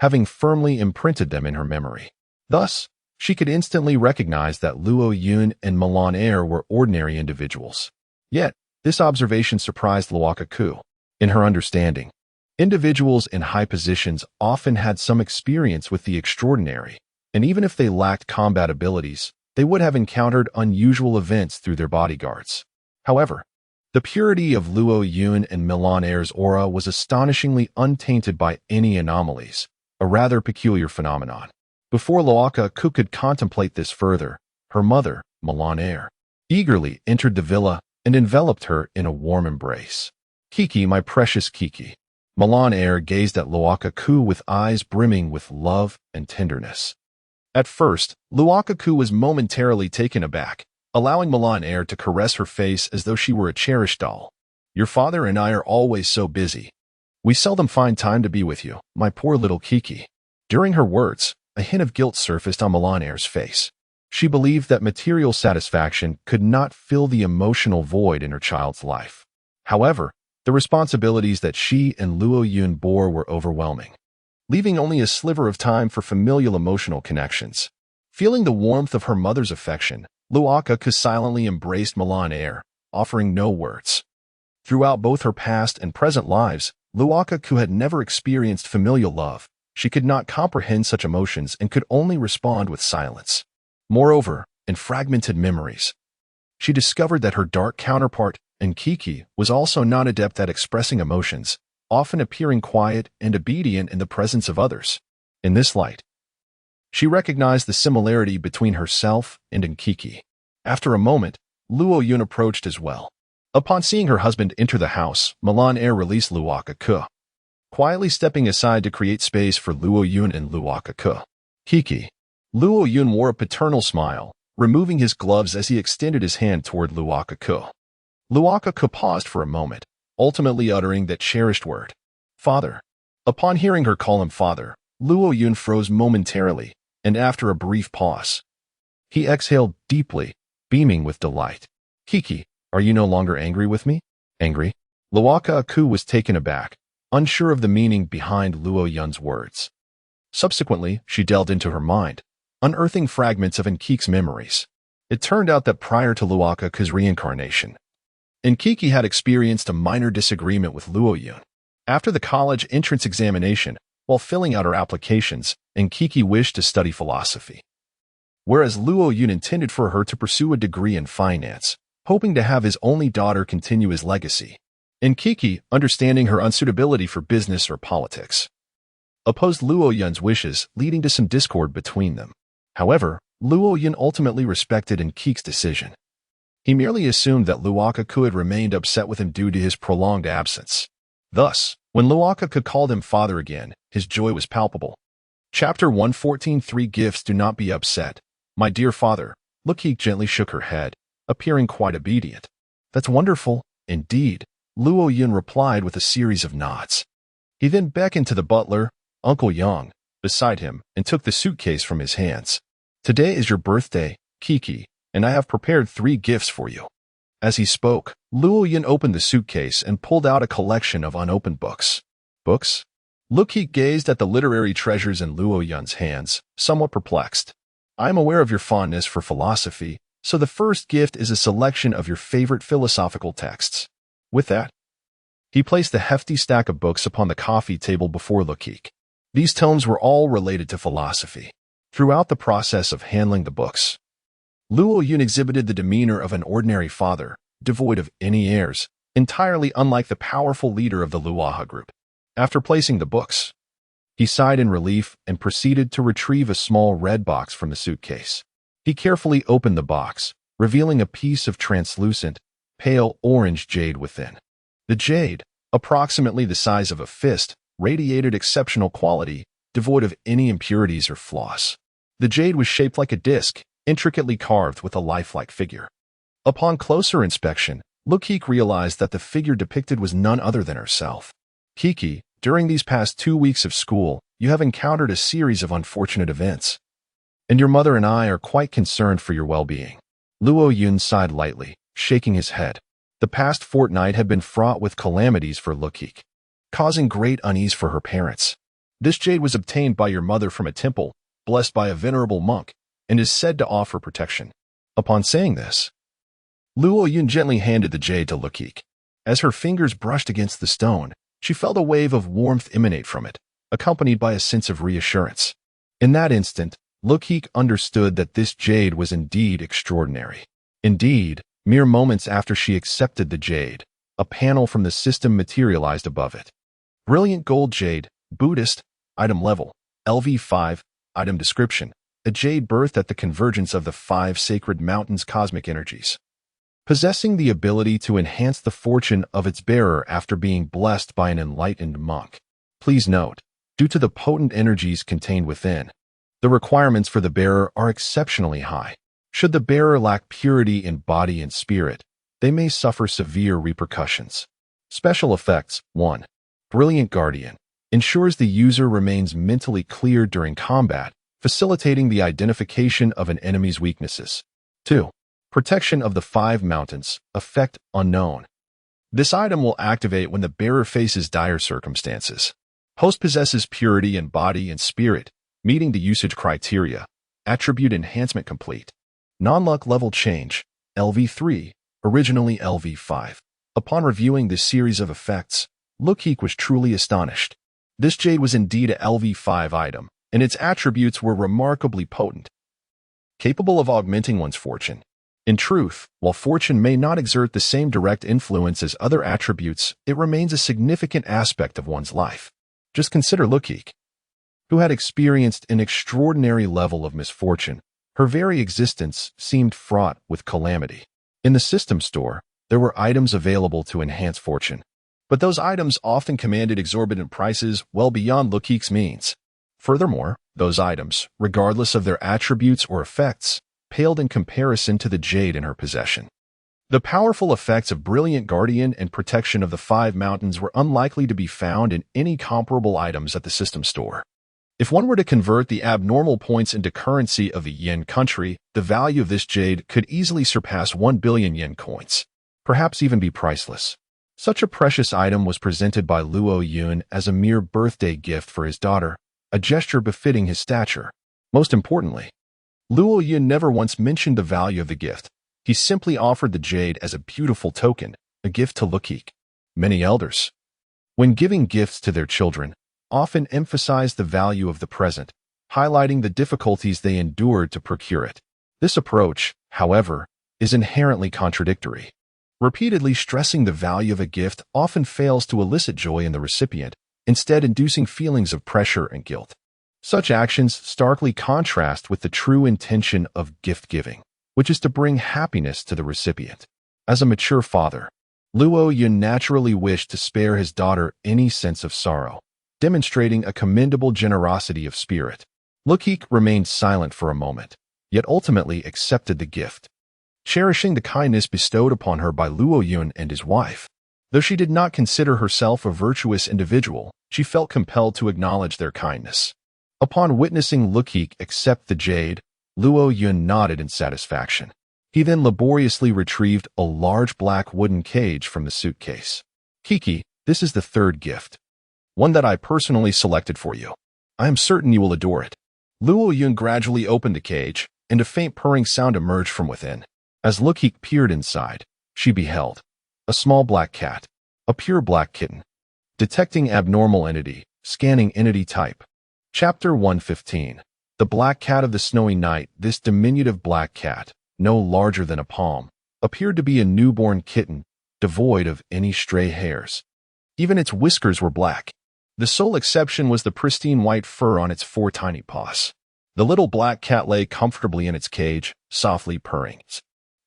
having firmly imprinted them in her memory. Thus, she could instantly recognize that Luo Yun and Milan Air were ordinary individuals. Yet, this observation surprised Luokeke. In her understanding, individuals in high positions often had some experience with the extraordinary, and even if they lacked combat abilities, they would have encountered unusual events through their bodyguards. However, the purity of Luo Yun and Milan Air's aura was astonishingly untainted by any anomalies, a rather peculiar phenomenon. Before Luokeke could contemplate this further, her mother, Milan Air, eagerly entered the villa and enveloped her in a warm embrace. "Kiki, my precious Kiki." Milan Air gazed at Luokeke with eyes brimming with love and tenderness. At first, Luokeke was momentarily taken aback, allowing Milan Air to caress her face as though she were a cherished doll. "Your father and I are always so busy. We seldom find time to be with you, my poor little Kiki." During her words, a hint of guilt surfaced on Milan Air's face. She believed that material satisfaction could not fill the emotional void in her child's life. However, the responsibilities that she and Luo Yun bore were overwhelming, leaving only a sliver of time for familial emotional connections. Feeling the warmth of her mother's affection, Luokeke silently embraced Milan Air, offering no words. Throughout both her past and present lives, Luokeke had never experienced familial love. She could not comprehend such emotions and could only respond with silence. Moreover, in fragmented memories, she discovered that her dark counterpart, Kiki, was also not adept at expressing emotions, often appearing quiet and obedient in the presence of others. In this light, she recognized the similarity between herself and Kiki. After a moment, Luo Yun approached as well. Upon seeing her husband enter the house, Milan Air released Luokeke, quietly stepping aside to create space for Luo Yun and Luokeke. "Kiki." Luo Yun wore a paternal smile, removing his gloves as he extended his hand toward Luokeke. Luokeke paused for a moment, ultimately uttering that cherished word, "Father." Upon hearing her call him father, Luo Yun froze momentarily, and after a brief pause, he exhaled deeply, beaming with delight. Kiki, are you no longer angry with me? Angry? Luokeke was taken aback, unsure of the meaning behind Luo Yun's words. Subsequently, she delved into her mind, unearthing fragments of Nkik's memories. It turned out that prior to Luokeke's reincarnation, Nkiki had experienced a minor disagreement with Luo Yun. After the college entrance examination, while filling out her applications, Nkiki wished to study philosophy, whereas Luo Yun intended for her to pursue a degree in finance, hoping to have his only daughter continue his legacy. Nkiki, understanding her unsuitability for business or politics, opposed Luo Yun's wishes, leading to some discord between them. However, Luo Yun ultimately respected Nkiki's decision. He merely assumed that Luokeke had remained upset with him due to his prolonged absence. Thus, when Luokeke called him father again, his joy was palpable. Chapter 114. 3 Gifts. Do not be upset, my dear father. Luokeke gently shook her head, appearing quite obedient. That's wonderful, indeed, Luo Yun replied with a series of nods. He then beckoned to the butler, Uncle Yang, beside him, and took the suitcase from his hands. Today is your birthday, Kiki, and I have prepared 3 gifts for you. As he spoke, Luo Yun opened the suitcase and pulled out a collection of unopened books. Books? Luokeke gazed at the literary treasures in Luo Yun's hands, somewhat perplexed. I am aware of your fondness for philosophy, so the first gift is a selection of your favorite philosophical texts. With that, he placed the hefty stack of books upon the coffee table before Luokeke. These tomes were all related to philosophy. Throughout the process of handling the books, Luo Yun exhibited the demeanor of an ordinary father, devoid of any airs, entirely unlike the powerful leader of the Luoha group. After placing the books, he sighed in relief and proceeded to retrieve a small red box from the suitcase. He carefully opened the box, revealing a piece of translucent, pale orange jade within. The jade, approximately the size of a fist, radiated exceptional quality, devoid of any impurities or flaws. The jade was shaped like a disc, intricately carved with a lifelike figure. Upon closer inspection, Luokeke realized that the figure depicted was none other than herself. Kiki, during these past 2 weeks of school, you have encountered a series of unfortunate events, and your mother and I are quite concerned for your well-being. Luo Yun sighed lightly, shaking his head. The past fortnight had been fraught with calamities for Luokeke, causing great unease for her parents. This jade was obtained by your mother from a temple, blessed by a venerable monk, and is said to offer protection. Upon saying this, Luo Yun gently handed the jade to Luokeke. As her fingers brushed against the stone, she felt a wave of warmth emanate from it, accompanied by a sense of reassurance. In that instant, Luokeke understood that this jade was indeed extraordinary. Indeed, mere moments after she accepted the jade, a panel from the system materialized above it. Brilliant gold jade, Buddhist, item level, LV5, item description, a jade birthed at the convergence of the 5 sacred mountains' cosmic energies, possessing the ability to enhance the fortune of its bearer after being blessed by an enlightened monk. Please note, due to the potent energies contained within, the requirements for the bearer are exceptionally high. Should the bearer lack purity in body and spirit, they may suffer severe repercussions. Special effects. 1. Brilliant Guardian. Ensures the user remains mentally clear during combat, facilitating the identification of an enemy's weaknesses. 2. Protection of the 5 mountains. Effect unknown. This item will activate when the bearer faces dire circumstances. Host possesses purity in body and spirit, meeting the usage criteria. Attribute enhancement complete. Non-luck level change. LV3, originally LV5. Upon reviewing this series of effects, Luokeke was truly astonished. This jade was indeed a LV5 item, and its attributes were remarkably potent, capable of augmenting one's fortune. In truth, while fortune may not exert the same direct influence as other attributes, it remains a significant aspect of one's life. Just consider Luokeke, who had experienced an extraordinary level of misfortune. Her very existence seemed fraught with calamity. In the system store, there were items available to enhance fortune, but those items often commanded exorbitant prices well beyond Luokeke's means. Furthermore, those items, regardless of their attributes or effects, paled in comparison to the jade in her possession. The powerful effects of Brilliant Guardian and protection of the 5 mountains were unlikely to be found in any comparable items at the system store. If one were to convert the abnormal points into currency of a yen country, the value of this jade could easily surpass 1 billion yen coins, perhaps even be priceless. Such a precious item was presented by Luo Yun as a mere birthday gift for his daughter, a gesture befitting his stature. Most importantly, Luo Yun never once mentioned the value of the gift. He simply offered the jade as a beautiful token, a gift to Luokeke. Many elders, when giving gifts to their children, often emphasize the value of the present, highlighting the difficulties they endured to procure it. This approach, however, is inherently contradictory. Repeatedly stressing the value of a gift often fails to elicit joy in the recipient, instead inducing feelings of pressure and guilt. Such actions starkly contrast with the true intention of gift-giving, which is to bring happiness to the recipient. As a mature father, Luo Yun naturally wished to spare his daughter any sense of sorrow, demonstrating a commendable generosity of spirit. Luokeke remained silent for a moment, yet ultimately accepted the gift, cherishing the kindness bestowed upon her by Luo Yun and his wife. Though she did not consider herself a virtuous individual, she felt compelled to acknowledge their kindness. Upon witnessing Luokeke accept the jade, Luo Yun nodded in satisfaction. He then laboriously retrieved a large black wooden cage from the suitcase. "Kiki, this is the third gift. One that I personally selected for you. I am certain you will adore it." Luo Yun gradually opened the cage, and a faint purring sound emerged from within. As Luokeke peered inside, she beheld a small black cat, a pure black kitten. Detecting abnormal entity, scanning entity type. Chapter 115. The Black Cat of the Snowy Night. This diminutive black cat, no larger than a palm, appeared to be a newborn kitten, devoid of any stray hairs. Even its whiskers were black. The sole exception was the pristine white fur on its 4 tiny paws. The little black cat lay comfortably in its cage, softly purring,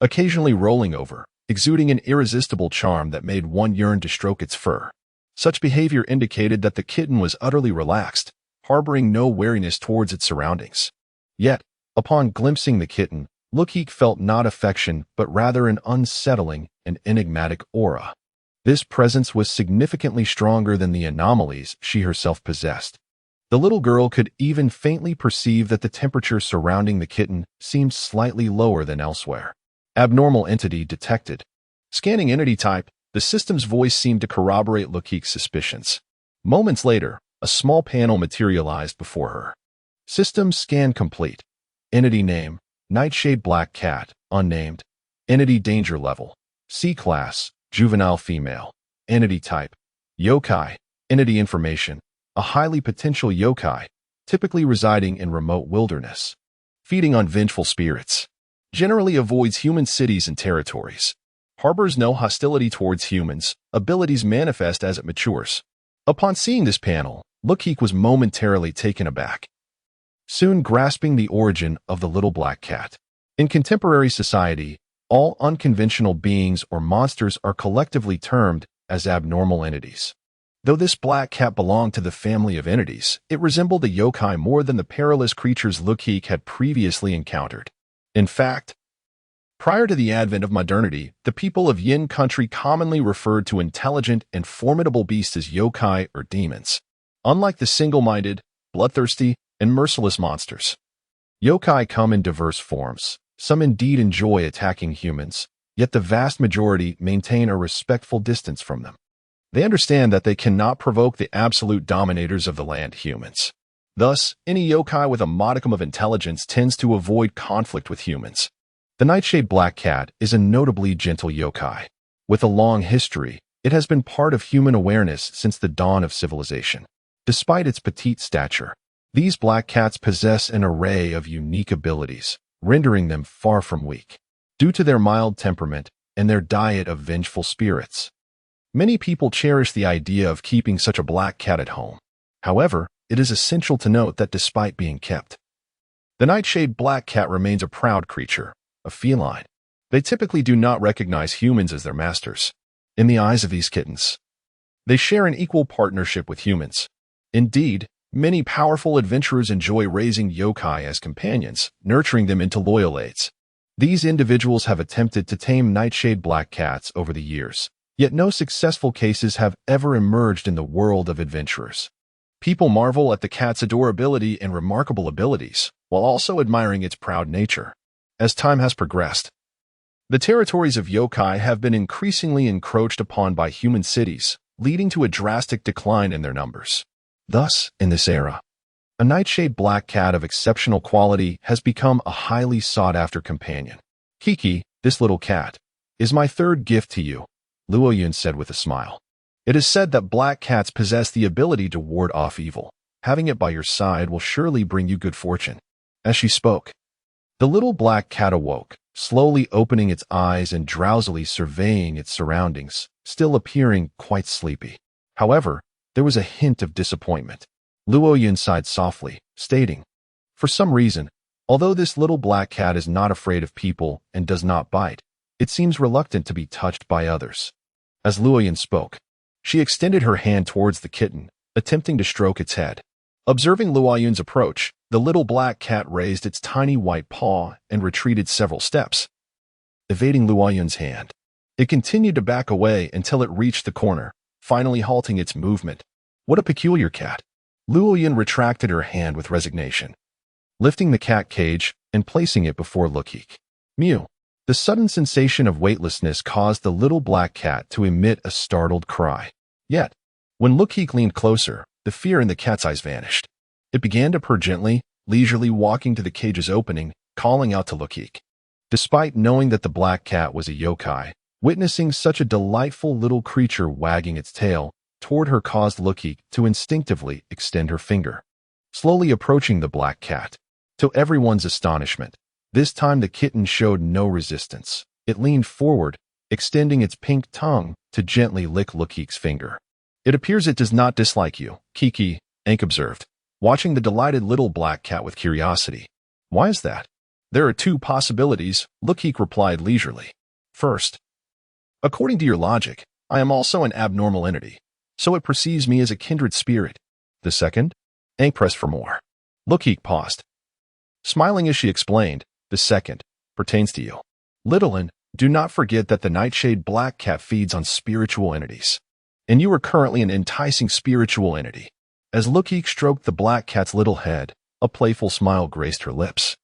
occasionally rolling over, exuding an irresistible charm that made one yearn to stroke its fur. Such behavior indicated that the kitten was utterly relaxed, harboring no wariness towards its surroundings. Yet, upon glimpsing the kitten, Luokeke felt not affection but rather an unsettling and enigmatic aura. This presence was significantly stronger than the anomalies she herself possessed. The little girl could even faintly perceive that the temperature surrounding the kitten seemed slightly lower than elsewhere. Abnormal entity detected. Scanning entity type, the system's voice seemed to corroborate Luokeke's suspicions. Moments later, a small panel materialized before her. System scan complete. Entity name, Nightshade Black Cat, unnamed. Entity danger level, C-class, juvenile female. Entity type, yokai. Entity information, a highly potential yokai, typically residing in remote wilderness. Feeding on vengeful spirits. Generally avoids human cities and territories. Harbors no hostility towards humans. Abilities manifest as it matures. Upon seeing this panel, Luokeke was momentarily taken aback, soon grasping the origin of the little black cat. In contemporary society, all unconventional beings or monsters are collectively termed as abnormal entities. Though this black cat belonged to the family of entities, it resembled a yokai more than the perilous creatures Luokeke had previously encountered. In fact, prior to the advent of modernity, the people of Yin country commonly referred to intelligent and formidable beasts as yokai or demons. Unlike the single-minded, bloodthirsty, and merciless monsters, yokai come in diverse forms. Some indeed enjoy attacking humans, yet the vast majority maintain a respectful distance from them. They understand that they cannot provoke the absolute dominators of the land, humans. Thus, any yokai with a modicum of intelligence tends to avoid conflict with humans. The Nightshade Black Cat is a notably gentle yokai. With a long history, it has been part of human awareness since the dawn of civilization. Despite its petite stature, these black cats possess an array of unique abilities, rendering them far from weak. Due to their mild temperament and their diet of vengeful spirits, many people cherish the idea of keeping such a black cat at home. However, it is essential to note that despite being kept, the Nightshade Black Cat remains a proud creature, a feline. They typically do not recognize humans as their masters. In the eyes of these kittens, they share an equal partnership with humans. Indeed, many powerful adventurers enjoy raising yokai as companions, nurturing them into loyal aides. These individuals have attempted to tame Nightshade Black Cats over the years, yet no successful cases have ever emerged in the world of adventurers. People marvel at the cat's adorability and remarkable abilities, while also admiring its proud nature. As time has progressed, the territories of yokai have been increasingly encroached upon by human cities, leading to a drastic decline in their numbers. Thus, in this era, a nightshade black cat of exceptional quality has become a highly sought-after companion. Kiki, this little cat, is my third gift to you, Luoyun said with a smile. It is said that black cats possess the ability to ward off evil. Having it by your side will surely bring you good fortune. As she spoke, the little black cat awoke, slowly opening its eyes and drowsily surveying its surroundings, still appearing quite sleepy. However, there was a hint of disappointment. Luoyun sighed softly, stating, "For some reason, although this little black cat is not afraid of people and does not bite, it seems reluctant to be touched by others." As Luoyun spoke, she extended her hand towards the kitten, attempting to stroke its head. Observing Luoyun's approach, the little black cat raised its tiny white paw and retreated several steps, evading Luoyun's hand. It continued to back away until it reached the corner, finally halting its movement. What a peculiar cat. Luoyun retracted her hand with resignation, lifting the cat cage and placing it before Luokeke. Mew. The sudden sensation of weightlessness caused the little black cat to emit a startled cry. Yet, when Luokeke leaned closer, the fear in the cat's eyes vanished. It began to purr gently, leisurely walking to the cage's opening, calling out to Luokeke. Despite knowing that the black cat was a yokai, witnessing such a delightful little creature wagging its tail toward her caused Luokeke to instinctively extend her finger, slowly approaching the black cat. To everyone's astonishment, this time the kitten showed no resistance. It leaned forward, extending its pink tongue to gently lick Luokeke's finger. "It appears it does not dislike you, Kiki," Ankh observed, watching the delighted little black cat with curiosity. "Why is that?" "There are two possibilities," Luokeke replied leisurely. "First, according to your logic, I am also an abnormal entity, so it perceives me as a kindred spirit. The second?" Ankh pressed for more. Luokeke paused, smiling as she explained, "The second pertains to you. Littlein, do not forget that the nightshade black cat feeds on spiritual entities, and you are currently an enticing spiritual entity." As Luokeke stroked the black cat's little head, a playful smile graced her lips.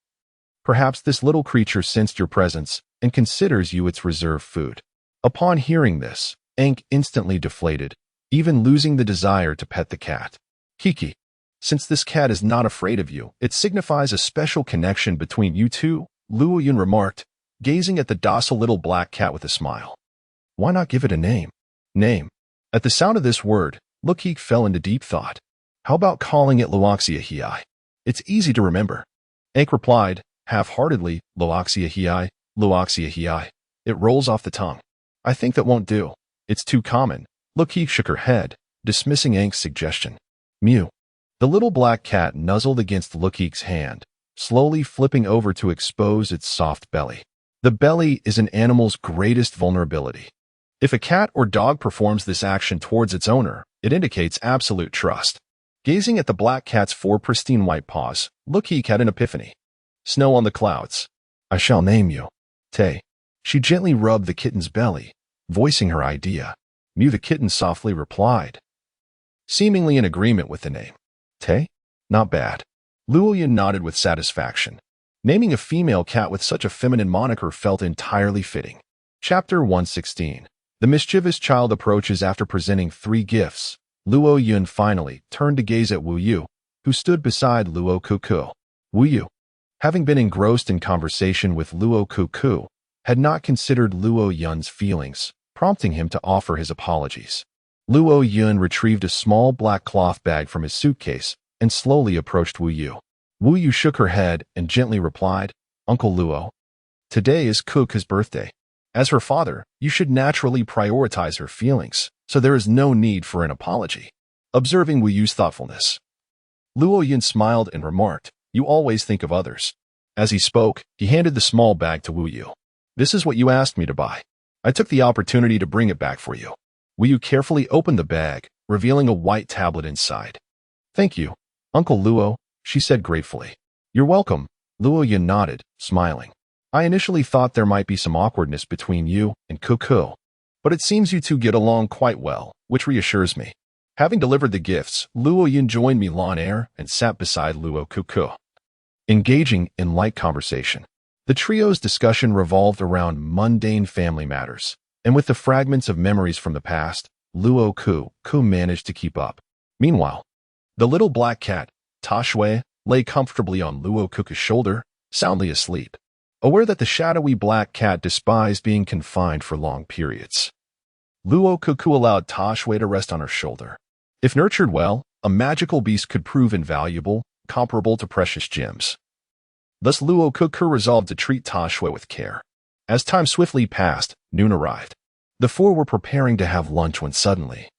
"Perhaps this little creature sensed your presence and considers you its reserved food." Upon hearing this, Ankh instantly deflated, even losing the desire to pet the cat. "Kiki, since this cat is not afraid of you, it signifies a special connection between you two," Luoyun remarked, gazing at the docile little black cat with a smile. "Why not give it a name?" "Name." At the sound of this word, Luokeke fell into deep thought. "How about calling it Luokeke? It's easy to remember." Ankh replied, half-heartedly, Luokeke, Luokeke. It rolls off the tongue. "I think that won't do. It's too common." Luokeke shook her head, dismissing Ankh's suggestion. "Mew." The little black cat nuzzled against Luokeke's hand, slowly flipping over to expose its soft belly. The belly is an animal's greatest vulnerability. If a cat or dog performs this action towards its owner, it indicates absolute trust. Gazing at the black cat's four pristine white paws, Luokeke had an epiphany. "Snow on the clouds. I shall name you Tay." She gently rubbed the kitten's belly, voicing her idea. Mew the kitten softly replied, seemingly in agreement with the name. "Tay? Not bad." Luoyun nodded with satisfaction. Naming a female cat with such a feminine moniker felt entirely fitting. Chapter 116. The mischievous child approaches after presenting 3 gifts. Luoyun finally turned to gaze at Wu Yu, who stood beside Luokeke. Wu Yu, having been engrossed in conversation with Luokeke, had not considered Luoyun's feelings, prompting him to offer his apologies. Luoyun retrieved a small black cloth bag from his suitcase and slowly approached Wu Yu. Wu Yu shook her head and gently replied, "Uncle Luo, today is Kuka's birthday. As her father, you should naturally prioritize her feelings, so there is no need for an apology." Observing Wu Yu's thoughtfulness, Luoyun smiled and remarked, "You always think of others." As he spoke, he handed the small bag to Wu Yu. "This is what you asked me to buy. I took the opportunity to bring it back for you." Wu Yu carefully opened the bag, revealing a white tablet inside. "Thank you, Uncle Luo," she said gratefully. "You're welcome," Luoyun nodded, smiling. "I initially thought there might be some awkwardness between you and Kuku, but it seems you two get along quite well, which reassures me." Having delivered the gifts, Luo Yun joined Milan Air and sat beside Luokeke, engaging in light conversation. The trio's discussion revolved around mundane family matters, and with the fragments of memories from the past, Luokeke managed to keep up. Meanwhile, the little black cat, Tashui, lay comfortably on Luokeke's shoulder, soundly asleep, aware that the shadowy black cat despised being confined for long periods. Luokeke allowed Tashui to rest on her shoulder. If nurtured well, a magical beast could prove invaluable, comparable to precious gems. Thus Luokeke resolved to treat Tashui with care. As time swiftly passed, noon arrived. The four were preparing to have lunch when suddenly,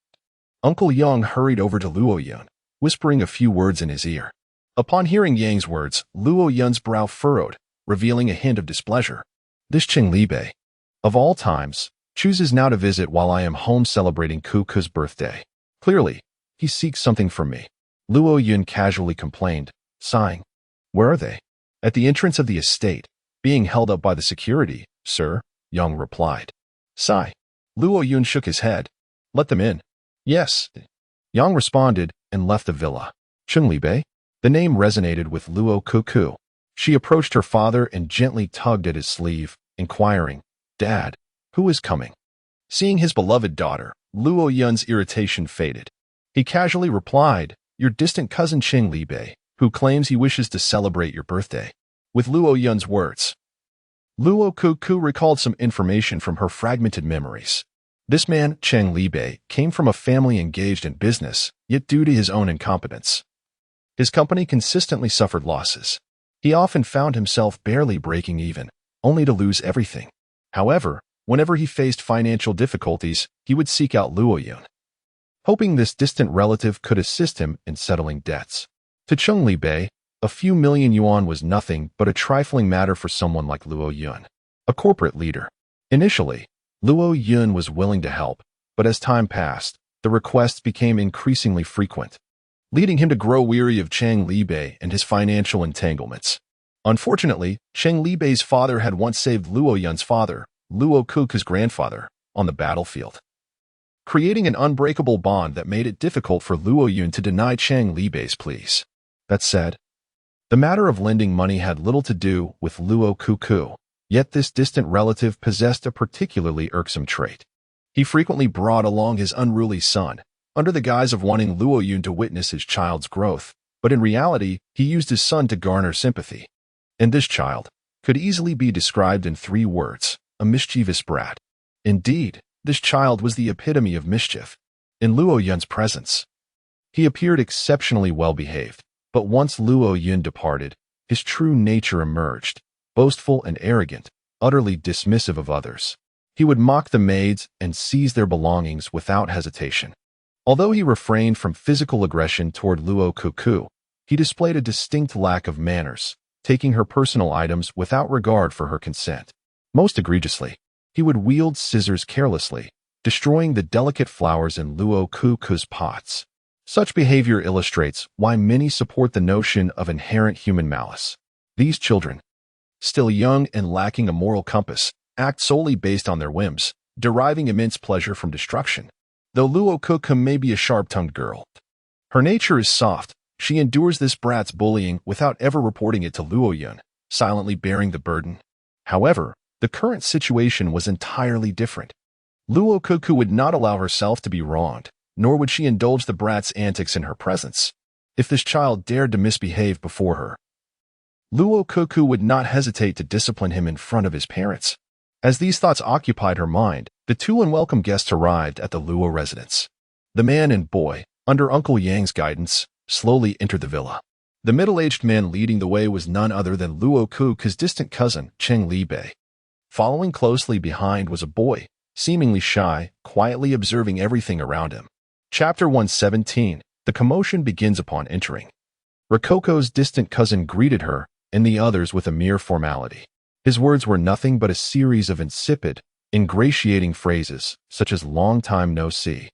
Uncle Yang hurried over to Luo Yun, whispering a few words in his ear. Upon hearing Yang's words, Luo Yun's brow furrowed, revealing a hint of displeasure. This Cheng Bei, of all times, chooses now to visit while I am home celebrating Kuku's birthday. Clearly, he seeks something from me. Luo Yun casually complained, sighing. Where are they? At the entrance of the estate, being held up by the security, sir, Yang replied. Sigh. Luo Yun shook his head. Let them in. Yes. Yang responded and left the villa. Cheng Bei? The name resonated with Luokeke. She approached her father and gently tugged at his sleeve, inquiring, Dad, who is coming? Seeing his beloved daughter, Luo Yun's irritation faded. He casually replied, Your distant cousin Cheng Bei, who claims he wishes to celebrate your birthday. With Luo Yun's words, Luokeke recalled some information from her fragmented memories. This man, Cheng Bei, came from a family engaged in business, yet due to his own incompetence, his company consistently suffered losses. He often found himself barely breaking even, only to lose everything. However, whenever he faced financial difficulties, he would seek out Luo Yun, hoping this distant relative could assist him in settling debts. To Cheng Bei, a few million yuan was nothing but a trifling matter for someone like Luo Yun, a corporate leader. Initially, Luo Yun was willing to help, but as time passed, the requests became increasingly frequent, leading him to grow weary of Cheng Bei and his financial entanglements. Unfortunately, Cheng Bei's father had once saved Luo Yun's father, Luokeke's grandfather, on the battlefield, creating an unbreakable bond that made it difficult for Luo Yun to deny Cheng Bei's pleas. That said, the matter of lending money had little to do with Luokeke, yet this distant relative possessed a particularly irksome trait. He frequently brought along his unruly son, under the guise of wanting Luo Yun to witness his child's growth, but in reality, he used his son to garner sympathy. And this child could easily be described in 3 words, a mischievous brat. Indeed, this child was the epitome of mischief. In Luo Yun's presence, he appeared exceptionally well-behaved, but once Luo Yun departed, his true nature emerged, boastful and arrogant, utterly dismissive of others. He would mock the maids and seize their belongings without hesitation. Although he refrained from physical aggression toward Luokeke, he displayed a distinct lack of manners, taking her personal items without regard for her consent. Most egregiously, he would wield scissors carelessly, destroying the delicate flowers in Luokeke's pots. Such behavior illustrates why many support the notion of inherent human malice. These children, still young and lacking a moral compass, act solely based on their whims, deriving immense pleasure from destruction. Though Luokeke may be a sharp-tongued girl, her nature is soft. She endures this brat's bullying without ever reporting it to Luo Yun, silently bearing the burden. However, the current situation was entirely different. Luokeke would not allow herself to be wronged, nor would she indulge the brat's antics in her presence. If this child dared to misbehave before her, Luokeke would not hesitate to discipline him in front of his parents. As these thoughts occupied her mind, the 2 unwelcome guests arrived at the Luo residence. The man and boy, under Uncle Yang's guidance, slowly entered the villa. The middle-aged man leading the way was none other than Luokeke's distant cousin, Cheng Bei. Following closely behind was a boy, seemingly shy, quietly observing everything around him. Chapter 117. The commotion begins upon entering. Rococo's distant cousin greeted her and the others with a mere formality. His words were nothing but a series of insipid, ingratiating phrases, such as "long time no see,"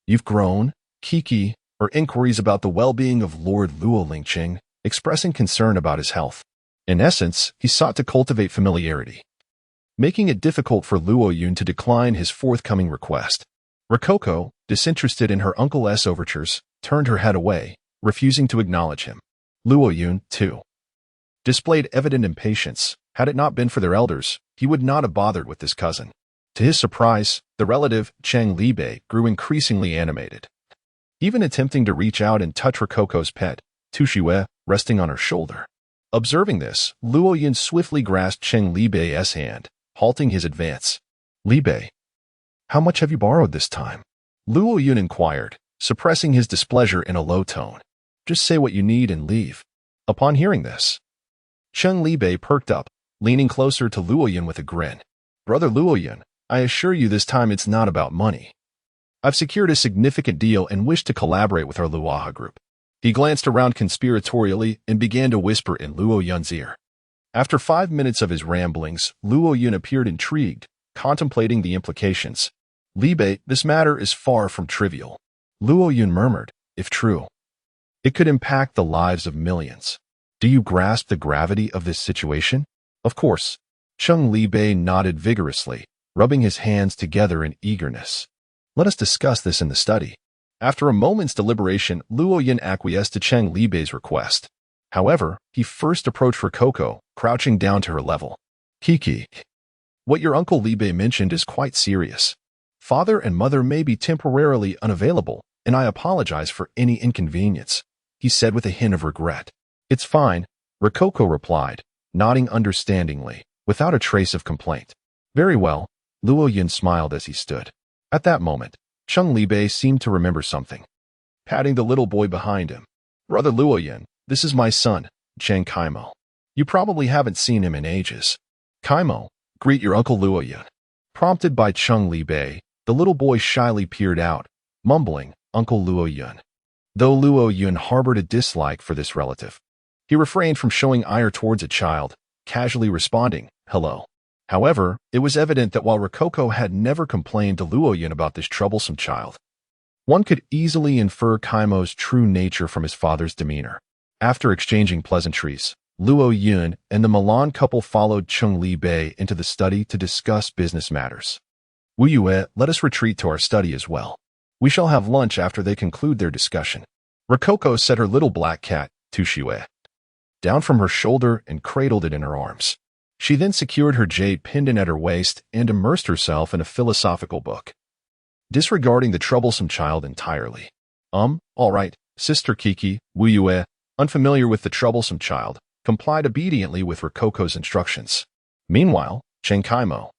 "You've grown," "Kiki," or inquiries about the well-being of Lord Luo Lingqing, expressing concern about his health. In essence, he sought to cultivate familiarity, making it difficult for Luo Yun to decline his forthcoming request. Rococo, disinterested in her uncle's overtures, turned her head away, refusing to acknowledge him. Luo Yun, too, displayed evident impatience. Had it not been for their elders, he would not have bothered with this cousin. To his surprise, the relative, Cheng Libei, grew increasingly animated, even attempting to reach out and touch Rococo's pet, Tushiwe, resting on her shoulder. Observing this, Luo Yun swiftly grasped Cheng Libei's hand, halting his advance. Libei, how much have you borrowed this time? Luo Yun inquired, suppressing his displeasure in a low tone. Just say what you need and leave. Upon hearing this, Cheng Libei perked up, leaning closer to Luo Yun with a grin. Brother Luo Yun, I assure you this time it's not about money. I've secured a significant deal and wish to collaborate with our Luoha group. He glanced around conspiratorially and began to whisper in Luo Yun's ear. After 5 minutes of his ramblings, Luo Yun appeared intrigued, contemplating the implications. Libei, this matter is far from trivial. Luo Yun murmured, if true, it could impact the lives of millions. Do you grasp the gravity of this situation? Of course. Cheng Libei nodded vigorously, rubbing his hands together in eagerness. Let us discuss this in the study. After a moment's deliberation, Luo Yun acquiesced to Cheng Libei's request. However, he first approached Rococo, crouching down to her level. Kiki, what your uncle Libei mentioned is quite serious. Father and mother may be temporarily unavailable, and I apologize for any inconvenience, he said with a hint of regret. It's fine, Rococo replied, nodding understandingly, without a trace of complaint. Very well, Luo Yun smiled as he stood. At that moment, Cheng Libei seemed to remember something. Patting the little boy behind him. Brother Luo Yun, this is my son, Cheng Kaimo. You probably haven't seen him in ages. Kaimo, greet your uncle Luo Yun. Prompted by Cheng Libei, the little boy shyly peered out, mumbling, Uncle Luo Yun. Though Luo Yun harbored a dislike for this relative, he refrained from showing ire towards a child, casually responding, hello. However, it was evident that while Rococo had never complained to Luo Yun about this troublesome child, one could easily infer Kaimo's true nature from his father's demeanor. After exchanging pleasantries, Luo Yun and the Milan couple followed Cheng Libei into the study to discuss business matters. Wu Yue, let us retreat to our study as well. We shall have lunch after they conclude their discussion. Rococo set her little black cat, Tushiwe, down from her shoulder and cradled it in her arms. She then secured her jade pendant at her waist and immersed herself in a philosophical book, disregarding the troublesome child entirely. All right, Sister Kiki, Wu Yue, unfamiliar with the troublesome child, complied obediently with Rococo's instructions. Meanwhile, Cheng Kaimo,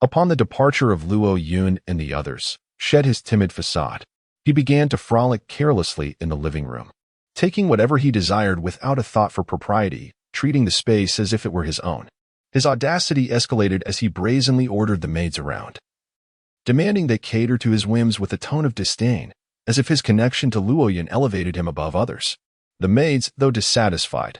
upon the departure of Luo Yun and the others, shed his timid facade. He began to frolic carelessly in the living room, taking whatever he desired without a thought for propriety, treating the space as if it were his own. His audacity escalated as he brazenly ordered the maids around, demanding they cater to his whims with a tone of disdain, as if his connection to Luo Yun elevated him above others. The maids, though dissatisfied,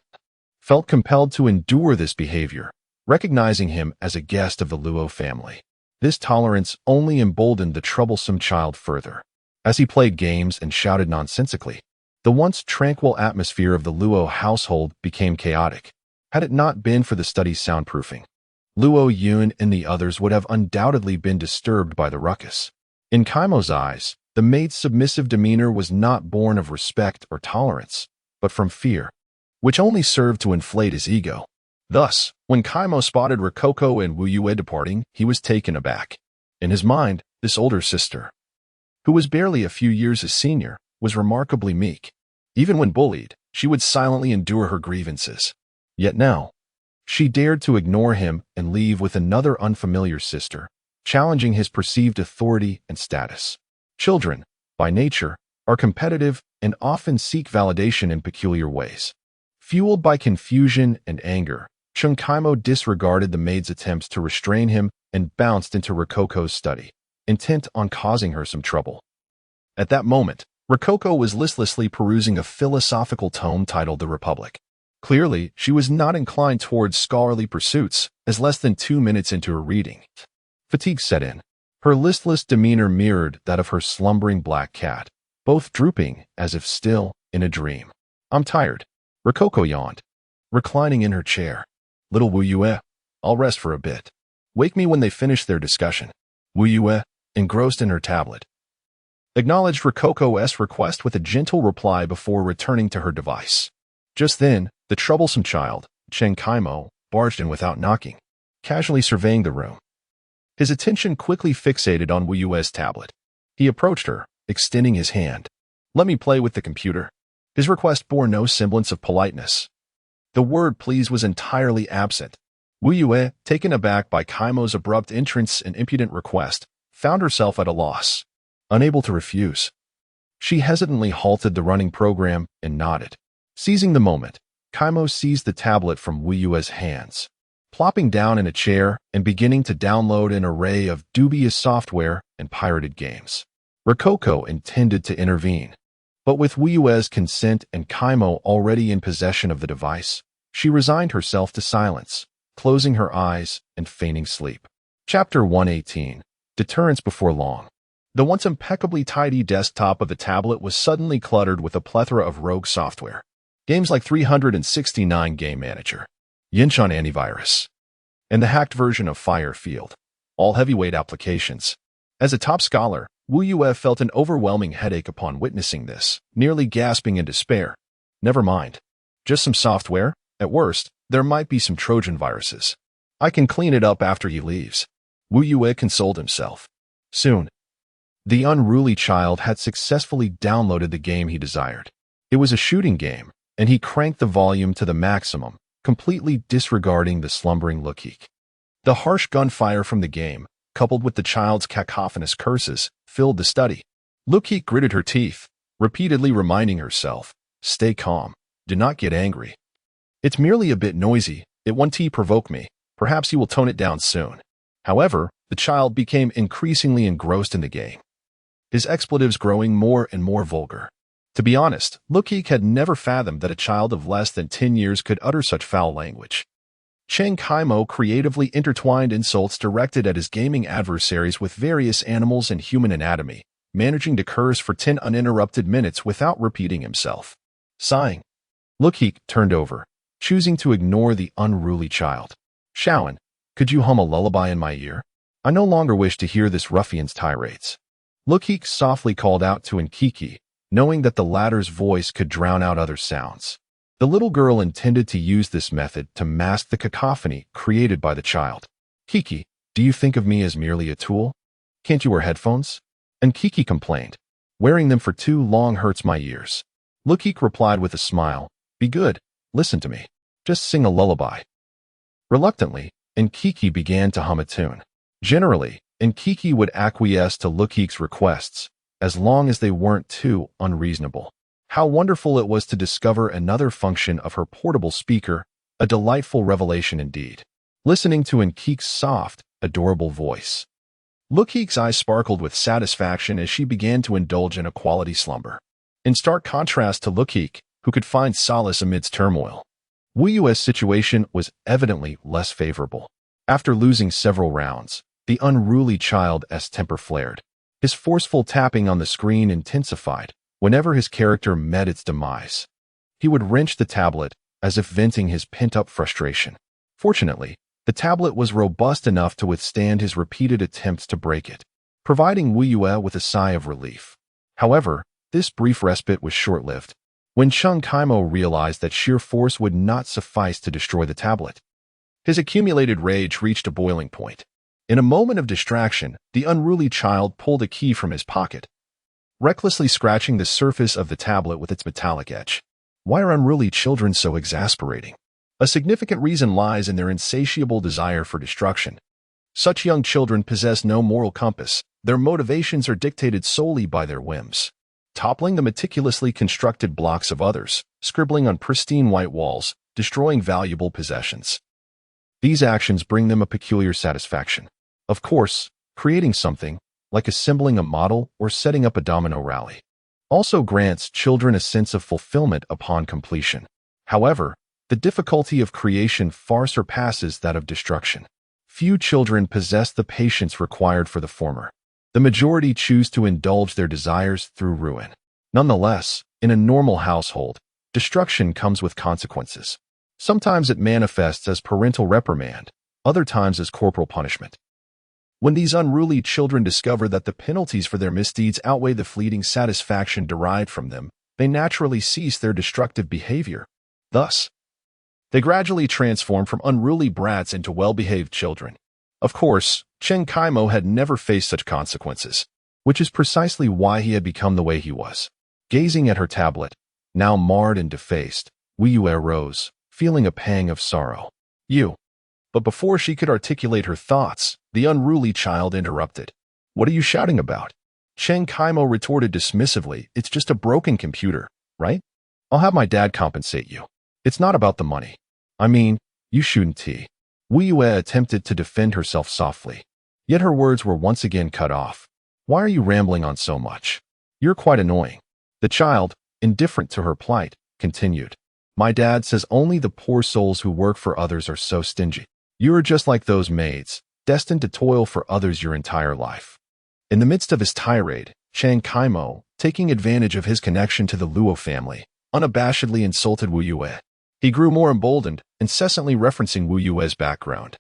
felt compelled to endure this behavior, recognizing him as a guest of the Luo family. This tolerance only emboldened the troublesome child further, as he played games and shouted nonsensically. The once tranquil atmosphere of the Luo household became chaotic. Had it not been for the study's soundproofing, Luo Yun and the others would have undoubtedly been disturbed by the ruckus. In Kaimo's eyes, the maid's submissive demeanor was not born of respect or tolerance, but from fear, which only served to inflate his ego. Thus, when Kaimo spotted Rococo and Wu Yue departing, he was taken aback. In his mind, this older sister, who was barely a few years his senior, was remarkably meek. Even when bullied, she would silently endure her grievances. Yet now, she dared to ignore him and leave with another unfamiliar sister, challenging his perceived authority and status. Children, by nature, are competitive and often seek validation in peculiar ways. Fueled by confusion and anger, Cheng Kaimo disregarded the maid's attempts to restrain him and bounced into Rococo's study, intent on causing her some trouble. At that moment, Rococo was listlessly perusing a philosophical tome titled The Republic. Clearly, she was not inclined towards scholarly pursuits, as less than 2 minutes into her reading, fatigue set in. Her listless demeanor mirrored that of her slumbering black cat, both drooping as if still in a dream. I'm tired, Rococo yawned, reclining in her chair. Little Wu Yue, I'll rest for a bit. Wake me when they finish their discussion. Wu Yue, engrossed in her tablet, acknowledged Rococo's request with a gentle reply before returning to her device. Just then, the troublesome child, Chen Kaimo, barged in without knocking, casually surveying the room. His attention quickly fixated on Wu Yue's tablet. He approached her, extending his hand. "Let me play with the computer." His request bore no semblance of politeness. The word please was entirely absent. Wu Yue, taken aback by Kaimo's abrupt entrance and impudent request, found herself at a loss, unable to refuse. She hesitantly halted the running program and nodded. Seizing the moment, Kaimo seized the tablet from Wu Yue's hands, plopping down in a chair and beginning to download an array of dubious software and pirated games. Rococo intended to intervene, but with Wu Yue's consent and Kaimo already in possession of the device, she resigned herself to silence, closing her eyes and feigning sleep. Chapter 118. Deterrence Before Long. The once impeccably tidy desktop of the tablet was suddenly cluttered with a plethora of rogue software. Games like 369 Game Manager, Yinchan Antivirus, and the hacked version of Firefield, all heavyweight applications. As a top scholar, Wu Yue felt an overwhelming headache upon witnessing this, nearly gasping in despair. Never mind. Just some software. At worst, there might be some Trojan viruses. I can clean it up after he leaves. Wu Yue consoled himself. Soon, the unruly child had successfully downloaded the game he desired. It was a shooting game, and he cranked the volume to the maximum, completely disregarding the slumbering Luokeke. The harsh gunfire from the game, coupled with the child's cacophonous curses, filled the study. Luokeke gritted her teeth, repeatedly reminding herself, "Stay calm. Do not get angry. It's merely a bit noisy. It won't provoke me. Perhaps he will tone it down soon." However, the child became increasingly engrossed in the game, his expletives growing more and more vulgar. To be honest, Luokeke had never fathomed that a child of less than 10 years could utter such foul language. Chen Kaimo creatively intertwined insults directed at his gaming adversaries with various animals and human anatomy, managing to curse for 10 uninterrupted minutes without repeating himself. Sighing, Luokeke turned over, choosing to ignore the unruly child. "Shaoan, could you hum a lullaby in my ear? I no longer wish to hear this ruffian's tirades." Luokeke softly called out to Nkiki, knowing that the latter's voice could drown out other sounds. The little girl intended to use this method to mask the cacophony created by the child. "Kiki, do you think of me as merely a tool? Can't you wear headphones?" Nkiki complained. "Wearing them for too long hurts my ears." Luokeke replied with a smile, "Be good, listen to me. Just sing a lullaby." Reluctantly, Nkiki began to hum a tune. Generally, Nkiki would acquiesce to Luokeke's requests, as long as they weren't too unreasonable. How wonderful it was to discover another function of her portable speaker, a delightful revelation indeed. Listening to Nkik's soft, adorable voice, Luokeke's eyes sparkled with satisfaction as she began to indulge in a quality slumber. In stark contrast to Luokeke, who could find solace amidst turmoil, Wu Yue's situation was evidently less favorable. After losing several rounds, the unruly child's temper flared. His forceful tapping on the screen intensified whenever his character met its demise. He would wrench the tablet, as if venting his pent-up frustration. Fortunately, the tablet was robust enough to withstand his repeated attempts to break it, providing Wu Yue with a sigh of relief. However, this brief respite was short-lived. When Chen Kaimo realized that sheer force would not suffice to destroy the tablet, his accumulated rage reached a boiling point. In a moment of distraction, the unruly child pulled a key from his pocket, recklessly scratching the surface of the tablet with its metallic edge. Why are unruly children so exasperating? A significant reason lies in their insatiable desire for destruction. Such young children possess no moral compass. Their motivations are dictated solely by their whims. Toppling the meticulously constructed blocks of others, scribbling on pristine white walls, destroying valuable possessions. These actions bring them a peculiar satisfaction. Of course, creating something, like assembling a model or setting up a domino rally, also grants children a sense of fulfillment upon completion. However, the difficulty of creation far surpasses that of destruction. Few children possess the patience required for the former. The majority choose to indulge their desires through ruin. Nonetheless, in a normal household, destruction comes with consequences. Sometimes it manifests as parental reprimand, other times as corporal punishment. When these unruly children discover that the penalties for their misdeeds outweigh the fleeting satisfaction derived from them, they naturally cease their destructive behavior. Thus, they gradually transform from unruly brats into well-behaved children. Of course, Chen Kaimo had never faced such consequences, which is precisely why he had become the way he was. Gazing at her tablet, now marred and defaced, Wiyue rose, feeling a pang of sorrow. "You." But before she could articulate her thoughts, the unruly child interrupted. "What are you shouting about?" Chen Kaimo retorted dismissively, "It's just a broken computer, right? I'll have my dad compensate you. It's not about the money. I mean, you shouldn't tea." Wiyue attempted to defend herself softly, yet her words were once again cut off. "Why are you rambling on so much? You're quite annoying." The child, indifferent to her plight, continued. "My dad says only the poor souls who work for others are so stingy. You are just like those maids, destined to toil for others your entire life." In the midst of his tirade, Chen Kaimo, taking advantage of his connection to the Luo family, unabashedly insulted Wiyue. He grew more emboldened, incessantly referencing Wuyue's background,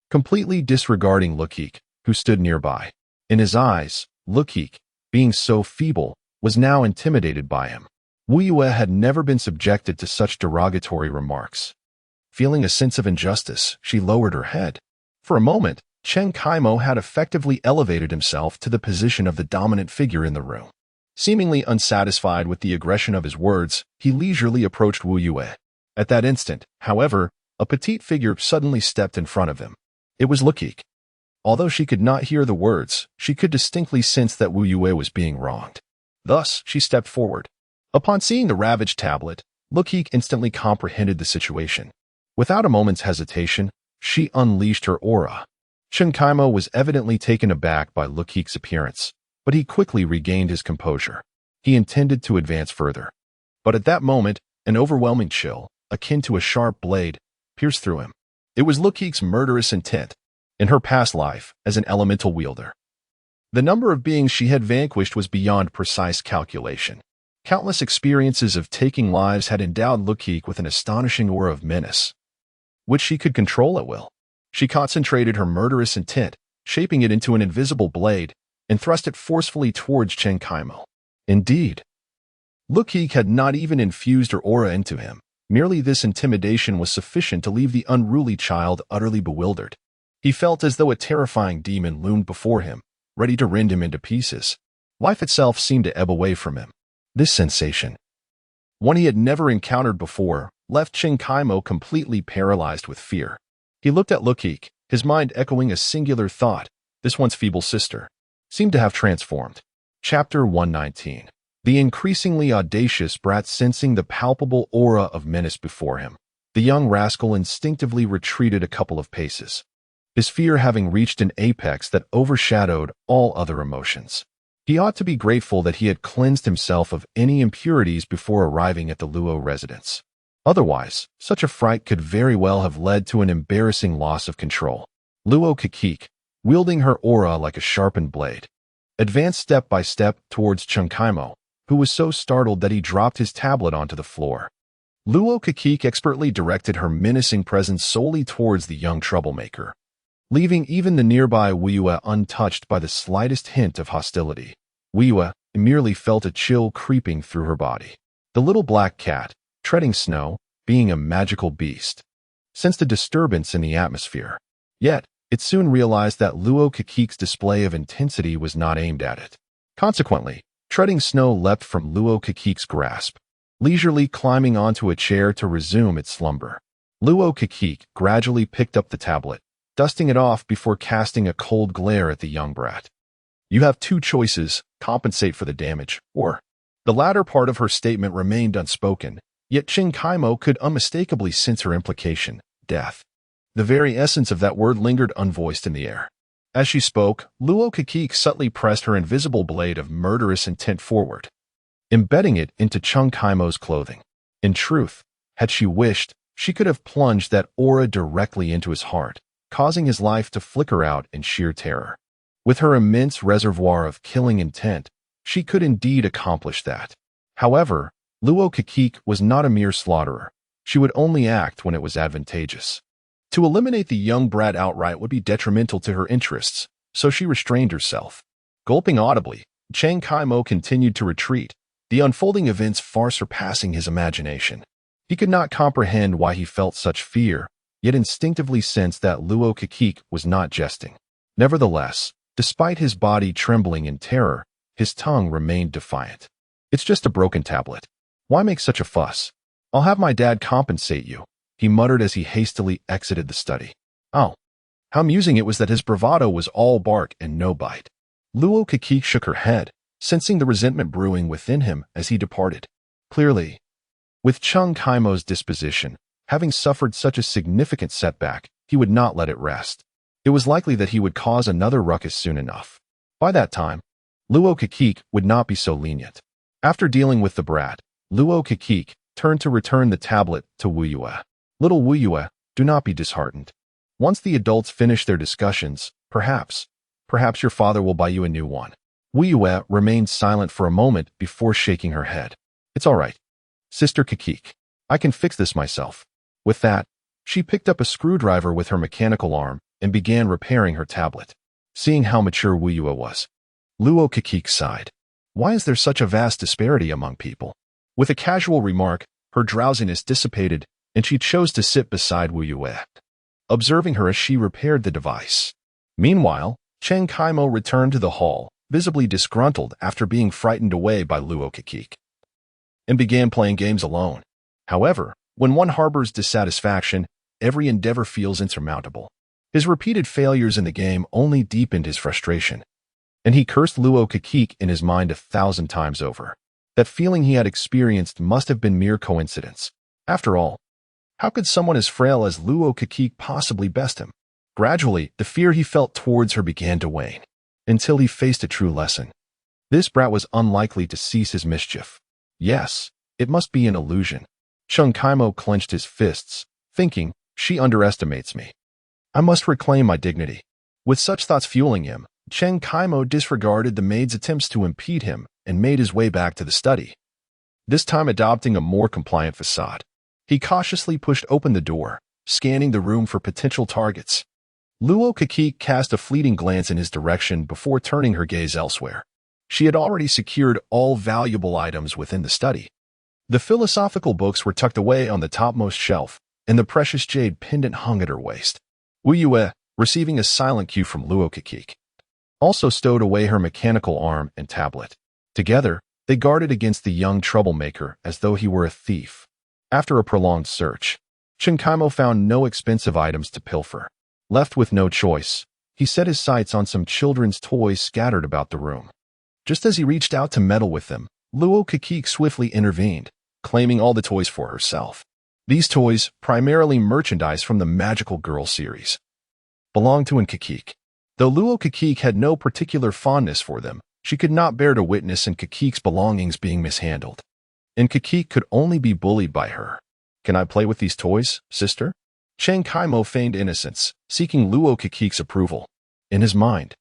completely disregarding Luokeke, who stood nearby. In his eyes, Luokeke, being so feeble, was now intimidated by him. Wuyue had never been subjected to such derogatory remarks. Feeling a sense of injustice, she lowered her head. For a moment, Chen Kaimo had effectively elevated himself to the position of the dominant figure in the room. Seemingly unsatisfied with the aggression of his words, he leisurely approached Wuyue. At that instant, however, a petite figure suddenly stepped in front of him. It was Luokeke. Although she could not hear the words, she could distinctly sense that Wuyue was being wronged. Thus, she stepped forward. Upon seeing the ravaged tablet, Luokeke instantly comprehended the situation. Without a moment's hesitation, she unleashed her aura. Chen Kaimo was evidently taken aback by Luokeke's appearance, but he quickly regained his composure. He intended to advance further. But at that moment, an overwhelming chill, akin to a sharp blade, pierced through him. It was Luokeke's murderous intent, in her past life as an elemental wielder. The number of beings she had vanquished was beyond precise calculation. Countless experiences of taking lives had endowed Luokeke with an astonishing aura of menace, which she could control at will. She concentrated her murderous intent, shaping it into an invisible blade, and thrust it forcefully towards Chen Kaimo. Indeed, Luokeke had not even infused her aura into him. Merely this intimidation was sufficient to leave the unruly child utterly bewildered. He felt as though a terrifying demon loomed before him, ready to rend him into pieces. Life itself seemed to ebb away from him. This sensation, one he had never encountered before, left Chen Kaimo completely paralyzed with fear. He looked at Luokeke, his mind echoing a singular thought. This once feeble sister seemed to have transformed. Chapter 119. The increasingly audacious brat sensing the palpable aura of menace before him. The young rascal instinctively retreated a couple of paces, his fear having reached an apex that overshadowed all other emotions. He ought to be grateful that he had cleansed himself of any impurities before arriving at the Luo residence. Otherwise, such a fright could very well have led to an embarrassing loss of control. Luokeke, wielding her aura like a sharpened blade, advanced step by step towards Chen Kaimo, who was so startled that he dropped his tablet onto the floor. Luokeke expertly directed her menacing presence solely towards the young troublemaker, leaving even the nearby Wiyue untouched by the slightest hint of hostility. Wiyue merely felt a chill creeping through her body. The little black cat, treading snow, being a magical beast, sensed a disturbance in the atmosphere. Yet, it soon realized that Luokeke's display of intensity was not aimed at it. Consequently, treading snow leapt from Luokeke's grasp, leisurely climbing onto a chair to resume its slumber. Luokeke gradually picked up the tablet, dusting it off before casting a cold glare at the young brat. "You have two choices: compensate for the damage, or..." The latter part of her statement remained unspoken, yet Chen Kaimo could unmistakably sense her implication: death. The very essence of that word lingered unvoiced in the air. As she spoke, Luokeke subtly pressed her invisible blade of murderous intent forward, embedding it into Chen Kaimo's clothing. In truth, had she wished, she could have plunged that aura directly into his heart, causing his life to flicker out in sheer terror. With her immense reservoir of killing intent, she could indeed accomplish that. However, Luokeke was not a mere slaughterer. She would only act when it was advantageous. To eliminate the young brat outright would be detrimental to her interests, so she restrained herself. Gulping audibly, Chang Kaimo continued to retreat, the unfolding events far surpassing his imagination. He could not comprehend why he felt such fear, yet instinctively sensed that Luokeke was not jesting. Nevertheless, despite his body trembling in terror, his tongue remained defiant. "It's just a broken tablet. Why make such a fuss? I'll have my dad compensate you," he muttered as he hastily exited the study. Oh, how amusing it was that his bravado was all bark and no bite. Luokeke shook her head, sensing the resentment brewing within him as he departed. Clearly, with Chung Kaimo's disposition, having suffered such a significant setback, he would not let it rest. It was likely that he would cause another ruckus soon enough. By that time, Luokeke would not be so lenient. After dealing with the brat, Luokeke turned to return the tablet to Wuyue. "Little Wuyue, do not be disheartened. Once the adults finish their discussions, perhaps your father will buy you a new one." Wuyue remained silent for a moment before shaking her head. "It's all right, Sister Kekik. I can fix this myself." With that, she picked up a screwdriver with her mechanical arm and began repairing her tablet. Seeing how mature Wuyue was, Luokeke sighed. "Why is there such a vast disparity among people?" With a casual remark, her drowsiness dissipated, and she chose to sit beside Wuyue, observing her as she repaired the device. Meanwhile, Chang Kaimo returned to the hall, visibly disgruntled after being frightened away by Luokeke, and began playing games alone. However, when one harbors dissatisfaction, every endeavor feels insurmountable. His repeated failures in the game only deepened his frustration, and he cursed Luokeke in his mind 1,000 times over. That feeling he had experienced must have been mere coincidence. After all, how could someone as frail as Luokeke possibly best him? Gradually, the fear he felt towards her began to wane, until he faced a true lesson. This brat was unlikely to cease his mischief. Yes, it must be an illusion. Chung Kaimo clenched his fists, thinking, "She underestimates me. I must reclaim my dignity." With such thoughts fueling him, Chang Kaimo disregarded the maid's attempts to impede him and made his way back to the study, this time adopting a more compliant facade. He cautiously pushed open the door, scanning the room for potential targets. Luokeke cast a fleeting glance in his direction before turning her gaze elsewhere. She had already secured all valuable items within the study. The philosophical books were tucked away on the topmost shelf, and the precious jade pendant hung at her waist. Wuyue, receiving a silent cue from Luokeke, also stowed away her mechanical arm and tablet. Together, they guarded against the young troublemaker as though he were a thief. After a prolonged search, Chang Kaimo found no expensive items to pilfer. Left with no choice, he set his sights on some children's toys scattered about the room. Just as he reached out to meddle with them, Luokeke swiftly intervened, claiming all the toys for herself. These toys, primarily merchandise from the Magical Girl series, belonged to Nkekik. Though Luokeke had no particular fondness for them, she could not bear to witness Nkekik's belongings being mishandled. Nkekik could only be bullied by her. "Can I play with these toys, sister?" Chang Kaimo feigned innocence, seeking Luokeke's approval. In his mind,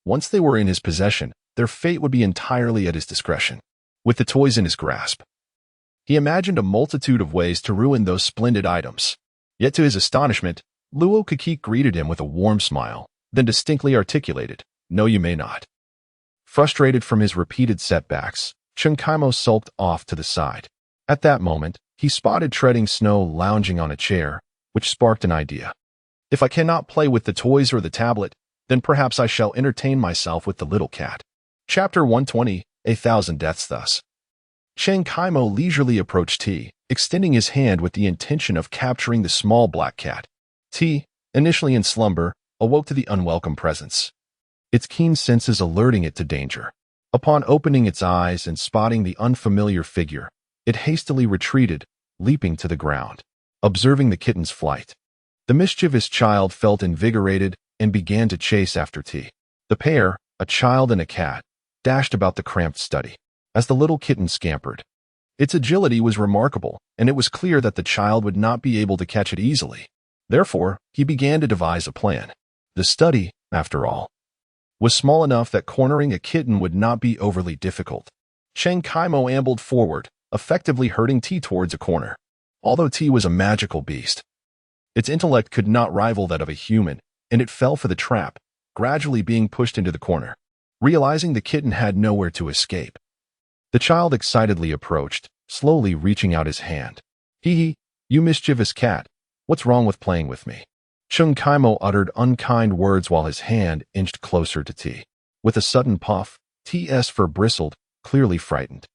once they were in his possession, their fate would be entirely at his discretion. With the toys in his grasp, he imagined a multitude of ways to ruin those splendid items. Yet to his astonishment, Luokeke greeted him with a warm smile, then distinctly articulated, "No, you may not." Frustrated from his repeated setbacks, Chang Kaimo sulked off to the side. At that moment, he spotted Treading Snow lounging on a chair, which sparked an idea. "If I cannot play with the toys or the tablet, then perhaps I shall entertain myself with the little cat." Chapter 120, 1,000 Deaths Thus. Chang Kaimo leisurely approached T, extending his hand with the intention of capturing the small black cat. T, initially in slumber, awoke to the unwelcome presence, its keen senses alerting it to danger. Upon opening its eyes and spotting the unfamiliar figure, it hastily retreated, leaping to the ground. Observing the kitten's flight, the mischievous child felt invigorated and began to chase after T. The pair, a child and a cat, dashed about the cramped study. As the little kitten scampered, its agility was remarkable, and it was clear that the child would not be able to catch it easily. Therefore, he began to devise a plan. The study, after all, was small enough that cornering a kitten would not be overly difficult. Chang Kaimo ambled forward, effectively herding T towards a corner. Although T was a magical beast, its intellect could not rival that of a human, and it fell for the trap, gradually being pushed into the corner. Realizing the kitten had nowhere to escape, the child excitedly approached, slowly reaching out his hand. Hee hee, you mischievous cat. What's wrong with playing with me? Chung Kaimo uttered unkind words while his hand inched closer to T. With a sudden puff, T's fur bristled, clearly frightened.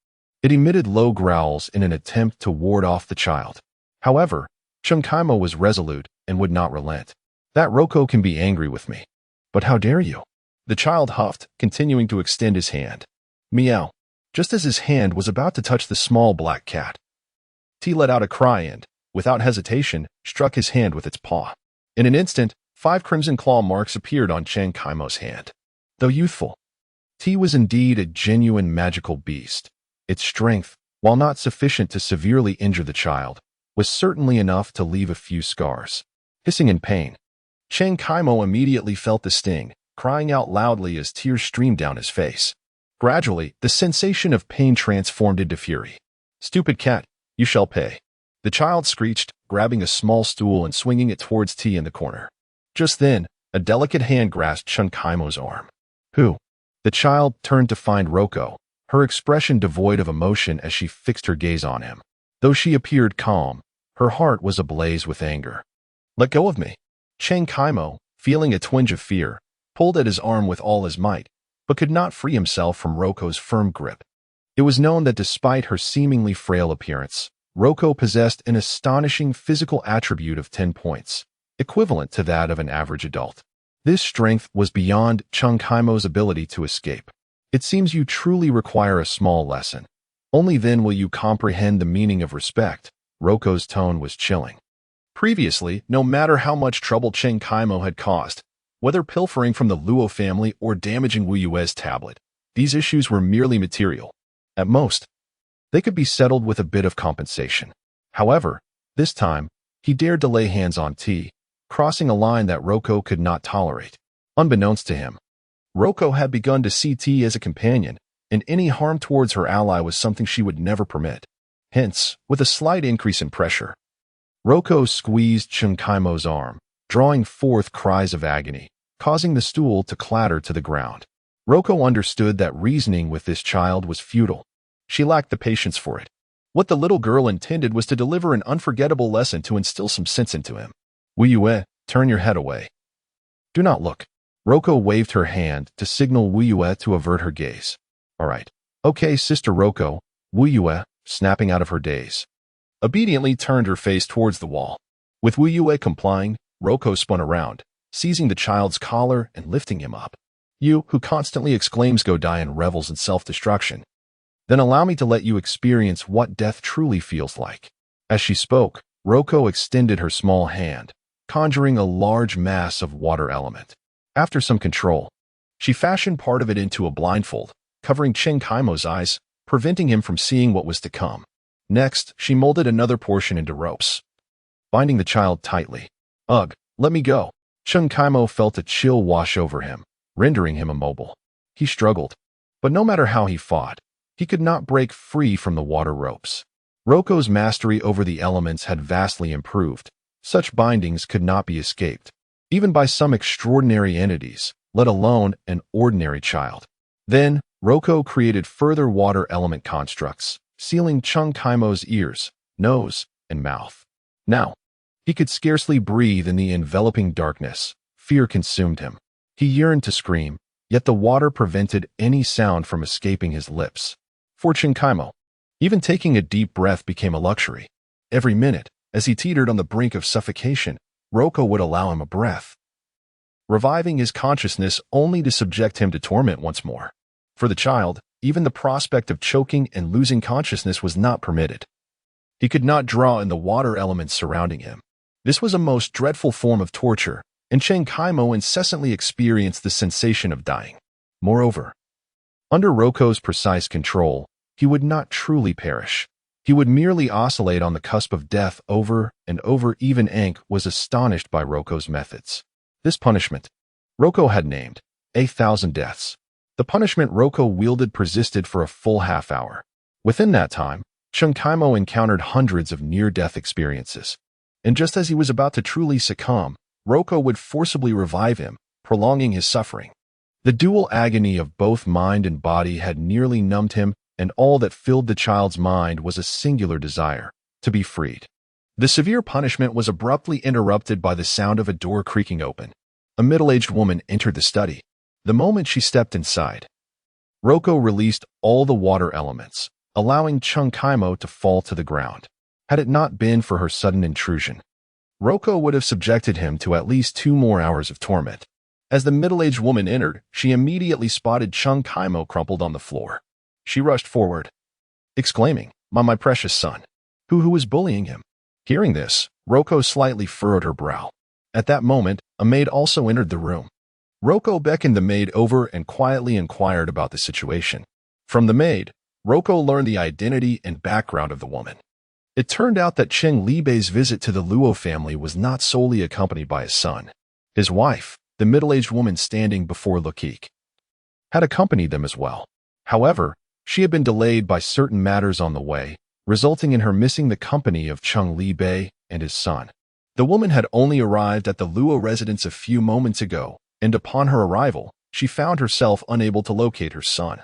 It emitted low growls in an attempt to ward off the child. However, Chung Kaimo was resolute and would not relent. That Roko can be angry with me. But how dare you? The child huffed, continuing to extend his hand. Meow. Just as his hand was about to touch the small black cat, T let out a cry and, without hesitation, struck his hand with its paw. In an instant, 5 crimson claw marks appeared on Chung Kaimo's hand. Though youthful, T was indeed a genuine magical beast. Its strength, while not sufficient to severely injure the child, was certainly enough to leave a few scars. Hissing in pain, Chung Kaimo immediately felt the sting, crying out loudly as tears streamed down his face. Gradually, the sensation of pain transformed into fury. Stupid cat, you shall pay. The child screeched, grabbing a small stool and swinging it towards T in the corner. Just then, a delicate hand grasped Chung Kaimo's arm. Who? The child turned to find Roko, her expression devoid of emotion as she fixed her gaze on him. Though she appeared calm, her heart was ablaze with anger. Let go of me. Chung Kaimo, feeling a twinge of fear, pulled at his arm with all his might, but could not free himself from Roko's firm grip. It was known that despite her seemingly frail appearance, Roko possessed an astonishing physical attribute of 10 points, equivalent to that of an average adult. This strength was beyond Chung Kaimo's ability to escape. It seems you truly require a small lesson. Only then will you comprehend the meaning of respect. Roko's tone was chilling. Previously, no matter how much trouble Chung Kaimo had caused, whether pilfering from the Luo family or damaging Wu Yue's tablet, these issues were merely material. At most, they could be settled with a bit of compensation. However, this time, he dared to lay hands on T, crossing a line that Roko could not tolerate. Unbeknownst to him, Roko had begun to see T as a companion, and any harm towards her ally was something she would never permit. Hence, with a slight increase in pressure, Roko squeezed Chung Kaimo's arm, drawing forth cries of agony, causing the stool to clatter to the ground. Roko understood that reasoning with this child was futile. She lacked the patience for it. What the little girl intended was to deliver an unforgettable lesson to instill some sense into him. Wu Yue, turn your head away. Do not look. Roko waved her hand to signal Wu Yue to avert her gaze. All right. Okay, Sister Roko. Wu Yue, snapping out of her daze, obediently turned her face towards the wall. With Wu Yue complying, Roko spun around, seizing the child's collar and lifting him up. You, who constantly exclaims go die and revels in self-destruction. Then allow me to let you experience what death truly feels like. As she spoke, Roko extended her small hand, conjuring a large mass of water element. After some control, she fashioned part of it into a blindfold, covering Chung Kaimo's eyes, preventing him from seeing what was to come. Next, she molded another portion into ropes, binding the child tightly. Ugh, let me go. Chung Kaimo felt a chill wash over him, rendering him immobile. He struggled, but no matter how he fought, he could not break free from the water ropes. Roko's mastery over the elements had vastly improved. Such bindings could not be escaped, even by some extraordinary entities, let alone an ordinary child. Then, Roko created further water element constructs, sealing Chung Kaimo's ears, nose, and mouth. Now, he could scarcely breathe in the enveloping darkness. Fear consumed him. He yearned to scream, yet the water prevented any sound from escaping his lips. For Chung Kaimo, even taking a deep breath became a luxury. Every minute, as he teetered on the brink of suffocation, Roko would allow him a breath, reviving his consciousness only to subject him to torment once more. For the child, even the prospect of choking and losing consciousness was not permitted. He could not draw in the water elements surrounding him. This was a most dreadful form of torture, and Chung Kaimo incessantly experienced the sensation of dying. Moreover, under Roko's precise control, he would not truly perish. He would merely oscillate on the cusp of death over and over. Even Ankh was astonished by Roko's methods. This punishment, Roko had named 1,000 deaths. The punishment Roko wielded persisted for a full half hour. Within that time, Chung Kaimo encountered hundreds of near-death experiences. And just as he was about to truly succumb, Roko would forcibly revive him, prolonging his suffering. The dual agony of both mind and body had nearly numbed him, and all that filled the child's mind was a singular desire to be freed. The severe punishment was abruptly interrupted by the sound of a door creaking open. A middle-aged woman entered the study. The moment she stepped inside, Roko released all the water elements, allowing Chung Kaimo to fall to the ground. Had it not been for her sudden intrusion, Roko would have subjected him to at least 2 more hours of torment. As the middle-aged woman entered, she immediately spotted Chung Kaimo crumpled on the floor. She rushed forward, exclaiming, my precious son. Who was bullying him? Hearing this, Roko slightly furrowed her brow. At that moment, a maid also entered the room. Roko beckoned the maid over and quietly inquired about the situation. From the maid, Roko learned the identity and background of the woman. It turned out that Cheng Libei's visit to the Luo family was not solely accompanied by his son. His wife, the middle-aged woman standing before Luokeke, had accompanied them as well. However, she had been delayed by certain matters on the way, resulting in her missing the company of Cheng Libei and his son. The woman had only arrived at the Luo residence a few moments ago, and upon her arrival, she found herself unable to locate her son,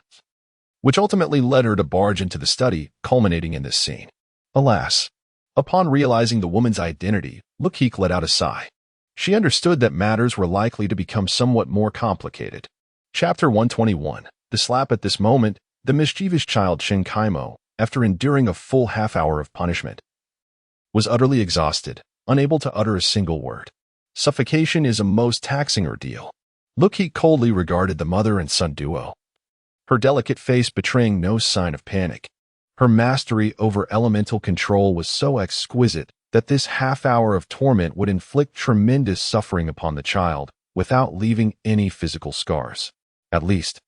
which ultimately led her to barge into the study, culminating in this scene. Alas, upon realizing the woman's identity, Luokeke let out a sigh. She understood that matters were likely to become somewhat more complicated. Chapter 121. The slap. At this moment, the mischievous child Chung Kaimo, after enduring a full half-hour of punishment, was utterly exhausted, unable to utter a single word. Suffocation is a most taxing ordeal. Luokeke coldly regarded the mother and son duo, her delicate face betraying no sign of panic. Her mastery over elemental control was so exquisite that this half-hour of torment would inflict tremendous suffering upon the child without leaving any physical scars. At least,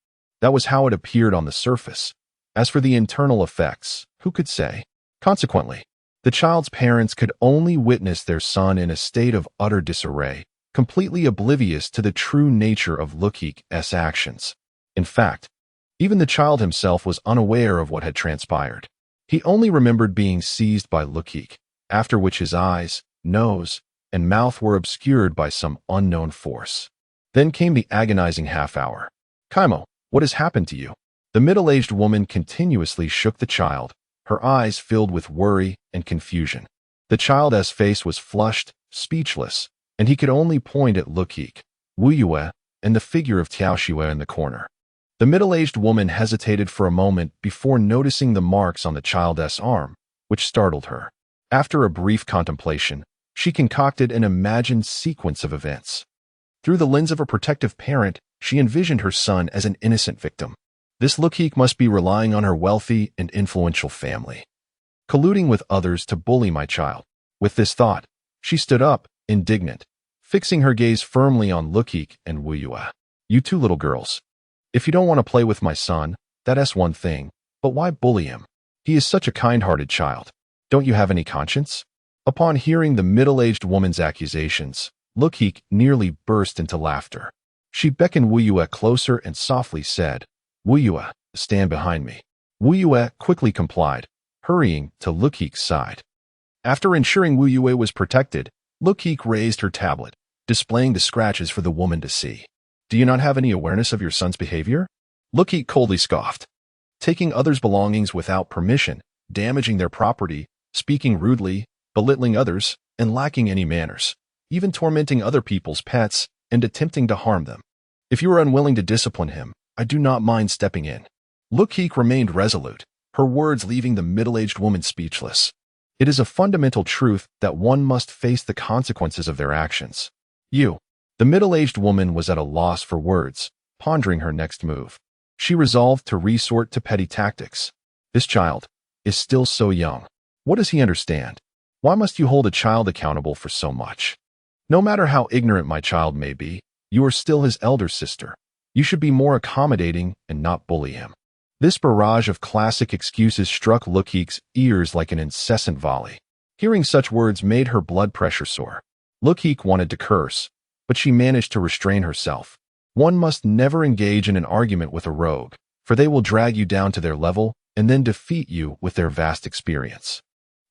that was how it appeared on the surface. As for the internal effects, who could say? Consequently, the child's parents could only witness their son in a state of utter disarray, completely oblivious to the true nature of Luokeke's actions. In fact, even the child himself was unaware of what had transpired. He only remembered being seized by Luokeke, after which his eyes, nose, and mouth were obscured by some unknown force. Then came the agonizing half-hour. Kaimo, what has happened to you? The middle-aged woman continuously shook the child, her eyes filled with worry and confusion. The child's face was flushed, speechless, and he could only point at Luokeke, Wu Yue, and the figure of Tiao Xue in the corner. The middle-aged woman hesitated for a moment before noticing the marks on the child's arm, which startled her. After a brief contemplation, she concocted an imagined sequence of events. Through the lens of a protective parent, she envisioned her son as an innocent victim. This Luokeke must be relying on her wealthy and influential family, colluding with others to bully my child. With this thought, she stood up, indignant, fixing her gaze firmly on Luokeke and Wu Yue. You two little girls. If you don't want to play with my son, that's one thing, but why bully him? He is such a kind-hearted child. Don't you have any conscience? Upon hearing the middle-aged woman's accusations, Luokeke nearly burst into laughter. She beckoned Wu Yue closer and softly said, Wu Yue, stand behind me. Wu Yue quickly complied, hurrying to Luokeke's side. After ensuring Wu Yue was protected, Luokeke raised her tablet, displaying the scratches for the woman to see. Do you not have any awareness of your son's behavior? Luokeke coldly scoffed. Taking others' belongings without permission, damaging their property, speaking rudely, belittling others, and lacking any manners, even tormenting other people's pets and attempting to harm them. If you are unwilling to discipline him, I do not mind stepping in. Luokeke remained resolute, her words leaving the middle-aged woman speechless. It is a fundamental truth that one must face the consequences of their actions. The middle-aged woman was at a loss for words, pondering her next move. She resolved to resort to petty tactics. This child is still so young. What does he understand? Why must you hold a child accountable for so much? No matter how ignorant my child may be, you are still his elder sister. You should be more accommodating and not bully him. This barrage of classic excuses struck Luokeke's ears like an incessant volley. Hearing such words made her blood pressure soar. Luokeke wanted to curse, but she managed to restrain herself. One must never engage in an argument with a rogue, for they will drag you down to their level and then defeat you with their vast experience.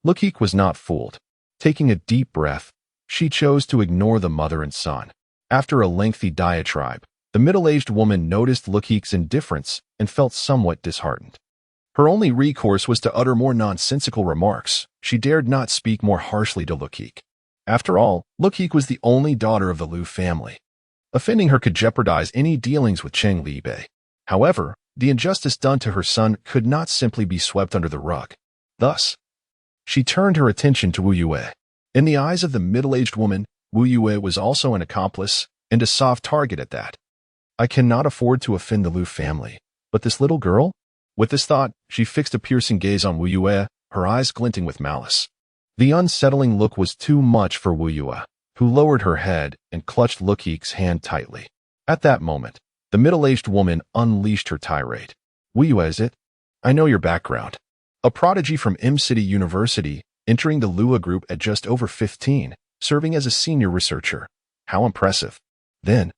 Luokeke was not fooled. Taking a deep breath, she chose to ignore the mother and son. After a lengthy diatribe, the middle-aged woman noticed Luokeke's indifference and felt somewhat disheartened. Her only recourse was to utter more nonsensical remarks. She dared not speak more harshly to Luokeke. After all, Luokeke was the only daughter of the Lu family. Offending her could jeopardize any dealings with Cheng Libei. However, the injustice done to her son could not simply be swept under the rug. Thus, she turned her attention to Wu Yue. In the eyes of the middle-aged woman, Wu Yue was also an accomplice, and a soft target at that. I cannot afford to offend the Lu family, but this little girl? With this thought, she fixed a piercing gaze on Wu Yue, her eyes glinting with malice. The unsettling look was too much for Wu Yue, who lowered her head and clutched Luokeke's hand tightly. At that moment, the middle-aged woman unleashed her tirade. Wu Yue, is it? I know your background. A prodigy from M-City University, entering the Lua group at just over 15, serving as a senior researcher. How impressive. Then,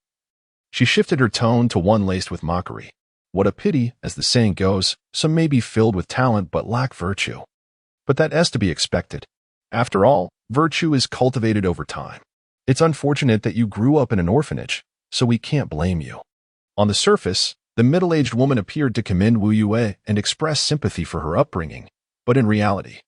she shifted her tone to one laced with mockery. What a pity, as the saying goes, some may be filled with talent but lack virtue. But that is to be expected. After all, virtue is cultivated over time. It's unfortunate that you grew up in an orphanage, so we can't blame you. On the surface, the middle-aged woman appeared to commend Wu Yue and express sympathy for her upbringing, but in reality,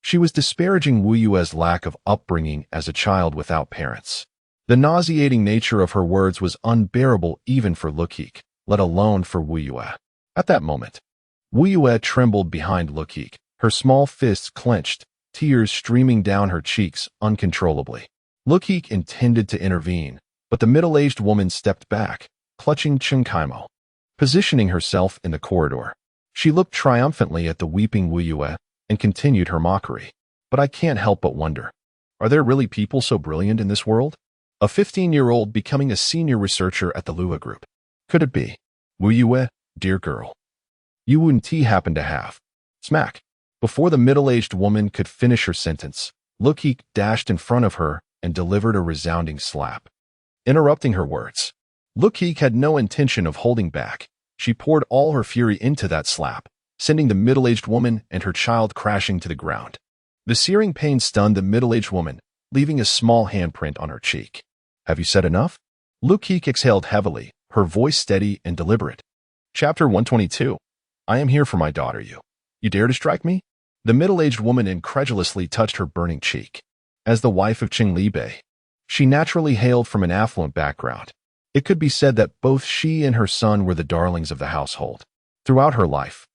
she was disparaging Wu Yue's lack of upbringing as a child without parents. The nauseating nature of her words was unbearable even for Luokeke, let alone for Wu Yue. At that moment, Wu Yue trembled behind Luokeke, her small fists clenched, tears streaming down her cheeks uncontrollably. Luokeke intended to intervene, but the middle-aged woman stepped back, clutching Chen Kaimo. Positioning herself in the corridor, she looked triumphantly at the weeping Wu Yue and continued her mockery. But I can't help but wonder, are there really people so brilliant in this world? A 15-year-old becoming a senior researcher at the Lua group. Could it be? Wu Yue, dear girl. You wouldn't happen to have. Smack. Before the middle-aged woman could finish her sentence, Luokeke dashed in front of her and delivered a resounding slap. Interrupting her words, Luokeke had no intention of holding back. She poured all her fury into that slap, sending the middle-aged woman and her child crashing to the ground. The searing pain stunned the middle-aged woman, leaving a small handprint on her cheek. Have you said enough? Luokeke exhaled heavily, her voice steady and deliberate. Chapter 122. I am here for my daughter, you. You dare to strike me? The middle-aged woman incredulously touched her burning cheek. As the wife of Cheng Libei, she naturally hailed from an affluent background. It could be said that both she and her son were the darlings of the household. Throughout her life,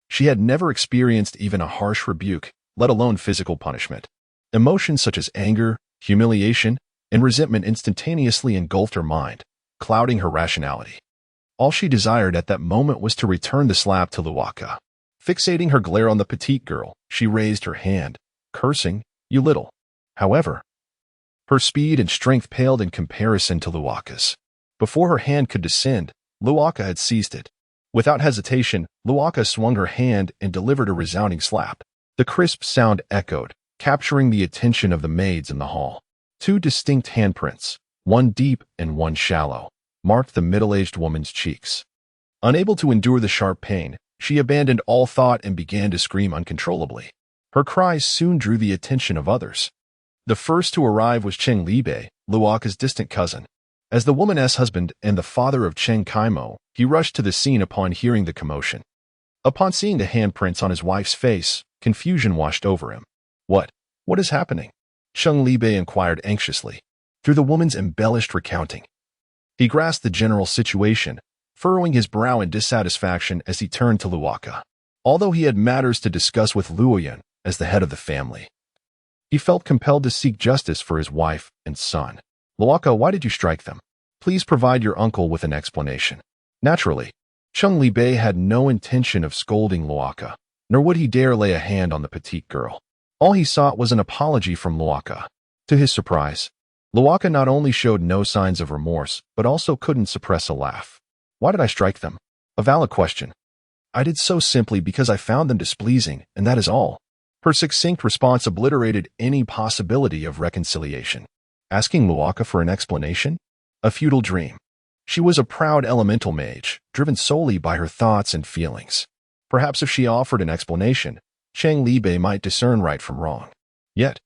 she had never experienced even a harsh rebuke, let alone physical punishment. Emotions such as anger, humiliation, and resentment instantaneously engulfed her mind, clouding her rationality. All she desired at that moment was to return the slap to Luokeke. Fixating her glare on the petite girl, she raised her hand, cursing, "You little." However, her speed and strength paled in comparison to Luokeke's. Before her hand could descend, Luokeke had seized it. Without hesitation, Luokeke swung her hand and delivered a resounding slap. The crisp sound echoed, capturing the attention of the maids in the hall. Two distinct handprints, one deep and one shallow, marked the middle-aged woman's cheeks. Unable to endure the sharp pain, she abandoned all thought and began to scream uncontrollably. Her cries soon drew the attention of others. The first to arrive was Cheng Libei, Luokeke's distant cousin. As the woman's husband and the father of Cheng Kaimo, he rushed to the scene upon hearing the commotion. Upon seeing the handprints on his wife's face, confusion washed over him. What is happening? Cheng Libei inquired anxiously, through the woman's embellished recounting. He grasped the general situation, furrowing his brow in dissatisfaction as he turned to Luokeke. Although he had matters to discuss with Luoyan as the head of the family, he felt compelled to seek justice for his wife and son. Luokeke, why did you strike them? Please provide your uncle with an explanation. Naturally, Cheng Libei had no intention of scolding Luokeke, nor would he dare lay a hand on the petite girl. All he sought was an apology from Luokeke. To his surprise, Luokeke not only showed no signs of remorse, but also couldn't suppress a laugh. Why did I strike them? A valid question. I did so simply because I found them displeasing, and that is all. Her succinct response obliterated any possibility of reconciliation. Asking Luokeke for an explanation? A futile dream. She was a proud elemental mage, driven solely by her thoughts and feelings. Perhaps if she offered an explanation, Cheng Libei might discern right from wrong. Yet,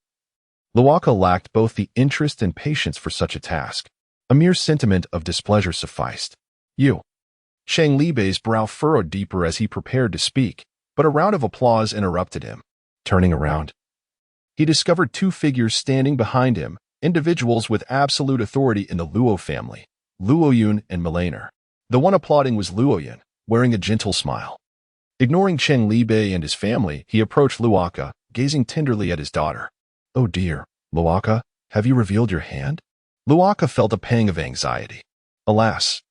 Luokeke lacked both the interest and patience for such a task. A mere sentiment of displeasure sufficed. You. Chang Libei's brow furrowed deeper as he prepared to speak, but a round of applause interrupted him. Turning around, he discovered two figures standing behind him, individuals with absolute authority in the Luo family, Luoyun and Milena. The one applauding was Luoyun, wearing a gentle smile. Ignoring Chang Libei and his family, he approached Luokeke, gazing tenderly at his daughter. Oh dear, Luokeke, have you revealed your hand? Luokeke felt a pang of anxiety. Alas,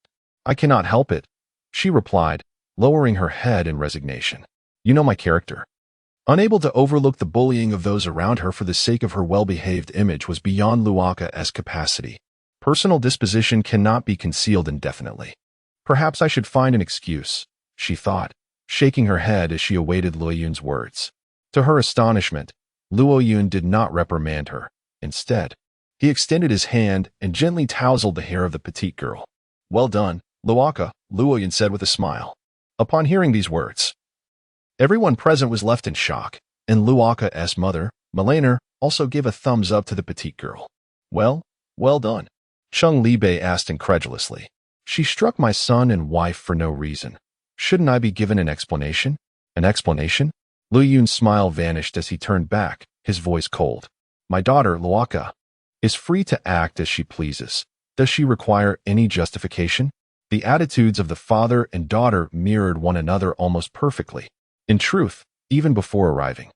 I cannot help it, she replied, lowering her head in resignation. You know my character. Unable to overlook the bullying of those around her for the sake of her well-behaved image was beyond Luokeke's capacity. Personal disposition cannot be concealed indefinitely. Perhaps I should find an excuse, she thought, shaking her head as she awaited Luoyun's words. To her astonishment, Luoyun did not reprimand her. Instead, he extended his hand and gently tousled the hair of the petite girl. Well done, Luokeke, Luoyun said with a smile. Upon hearing these words, everyone present was left in shock, and Luokeke's mother, Milena, also gave a thumbs up to the petite girl. Well done, Chang Libei asked incredulously. She struck my son and wife for no reason. Shouldn't I be given an explanation? An explanation? Luoyun's smile vanished as he turned back, his voice cold. My daughter, Luokeke, is free to act as she pleases. Does she require any justification? The attitudes of the father and daughter mirrored one another almost perfectly. In truth, even before arriving,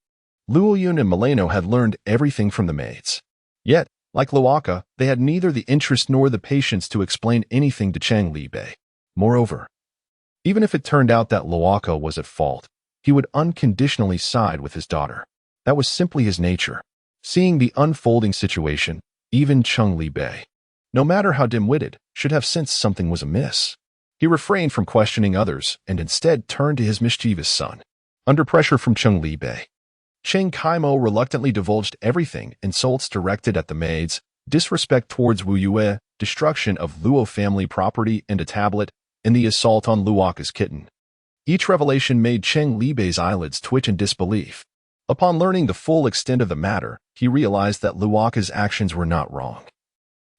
Luoyun and Milena had learned everything from the maids. Yet, like Luokeke, they had neither the interest nor the patience to explain anything to Chang Libei. Moreover, even if it turned out that Luokeke was at fault, he would unconditionally side with his daughter. That was simply his nature. Seeing the unfolding situation, even Chang Libei, no matter how dim-witted, should have sensed something was amiss. He refrained from questioning others and instead turned to his mischievous son. Under pressure from Chang Libei, Chang Kaimo reluctantly divulged everything: insults directed at the maids, disrespect towards Wu Yue, destruction of Luo family property and a tablet, and the assault on Luokeke's kitten. Each revelation made Chang Libei's eyelids twitch in disbelief. Upon learning the full extent of the matter, he realized that Luokeke's actions were not wrong.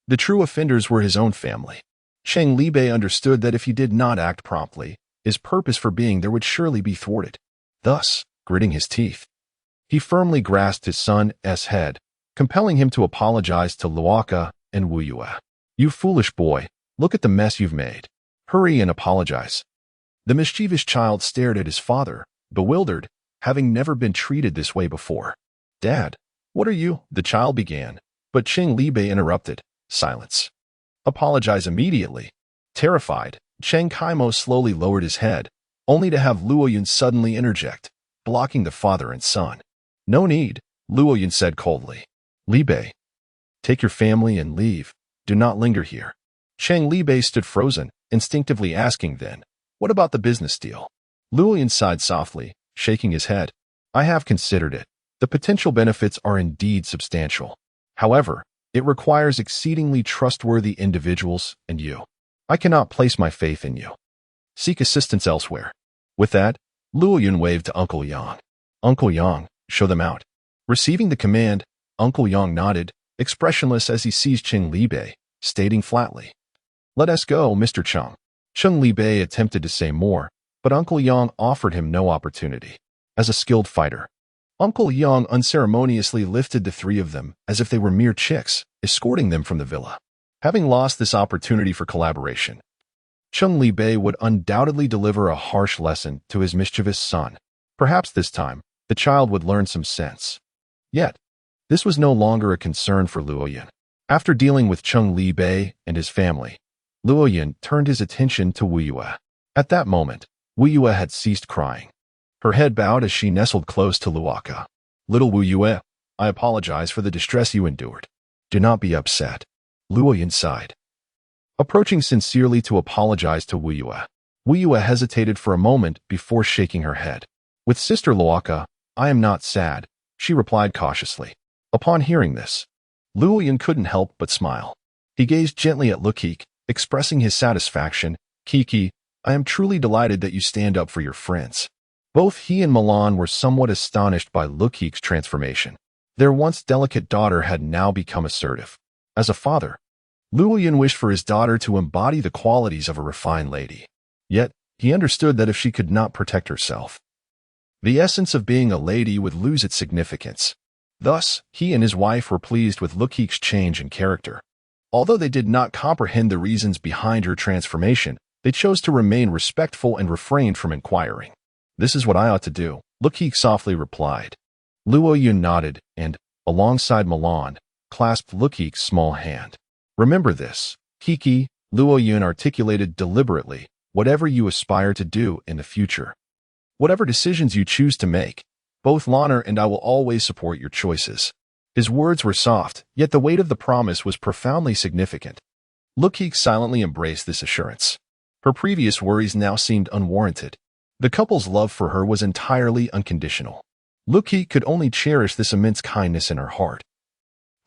The true offenders were his own family. Chang Libei understood that if he did not act promptly, his purpose for being there would surely be thwarted. Thus, gritting his teeth, he firmly grasped his son's head, compelling him to apologize to Luokeke and Wu Yue. You foolish boy, look at the mess you've made. Hurry and apologize. The mischievous child stared at his father, bewildered, having never been treated this way before. Dad, what are you? The child began, but Chang Libei interrupted. Silence. Apologize immediately. Terrified, Chang Kaimo slowly lowered his head, only to have Luoyun suddenly interject, blocking the father and son. No need, Luoyun said coldly. Libei, take your family and leave. Do not linger here. Chang Libei stood frozen, instinctively asking then, what about the business deal? Luoyun sighed softly, shaking his head. I have considered it. The potential benefits are indeed substantial. However, it requires exceedingly trustworthy individuals and you. I cannot place my faith in you. Seek assistance elsewhere. With that, Luoyun waved to Uncle Yang. Uncle Yang, show them out. Receiving the command, Uncle Yang nodded, expressionless as he seized Chang Libei, stating flatly, Let us go, Mr. Chang. Chang Libei attempted to say more, but Uncle Yang offered him no opportunity. As a skilled fighter, Uncle Yang unceremoniously lifted the three of them as if they were mere chicks, escorting them from the villa. Having lost this opportunity for collaboration, Chang Libei would undoubtedly deliver a harsh lesson to his mischievous son. Perhaps this time, the child would learn some sense. Yet, this was no longer a concern for Luoyun. After dealing with Chang Libei and his family, Luoyun turned his attention to Wu Yue. At that moment, Wu Yue had ceased crying. Her head bowed as she nestled close to Luokeke. Little Wu Yue, I apologize for the distress you endured. Do not be upset. Luoyun sighed. Approaching sincerely to apologize to Wu Yue hesitated for a moment before shaking her head. With Sister Luokeke, I am not sad, she replied cautiously. Upon hearing this, Luoyun couldn't help but smile. He gazed gently at Luokeke, expressing his satisfaction. Kiki, I am truly delighted that you stand up for your friends. Both he and Milan were somewhat astonished by Luokeke's transformation. Their once delicate daughter had now become assertive. As a father, Luoyun wished for his daughter to embody the qualities of a refined lady. Yet, he understood that if she could not protect herself, the essence of being a lady would lose its significance. Thus, he and his wife were pleased with Luokeke's change in character. Although they did not comprehend the reasons behind her transformation, they chose to remain respectful and refrained from inquiring. "This is what I ought to do," Luokeke softly replied. Luoyun nodded and, alongside Milan, clasped Luokeke's small hand. "Remember this, Kiki," Luoyun articulated deliberately, "whatever you aspire to do in the future, whatever decisions you choose to make, both Lana and I will always support your choices." His words were soft, yet the weight of the promise was profoundly significant. Luokeke silently embraced this assurance. Her previous worries now seemed unwarranted. The couple's love for her was entirely unconditional. Luokeke could only cherish this immense kindness in her heart,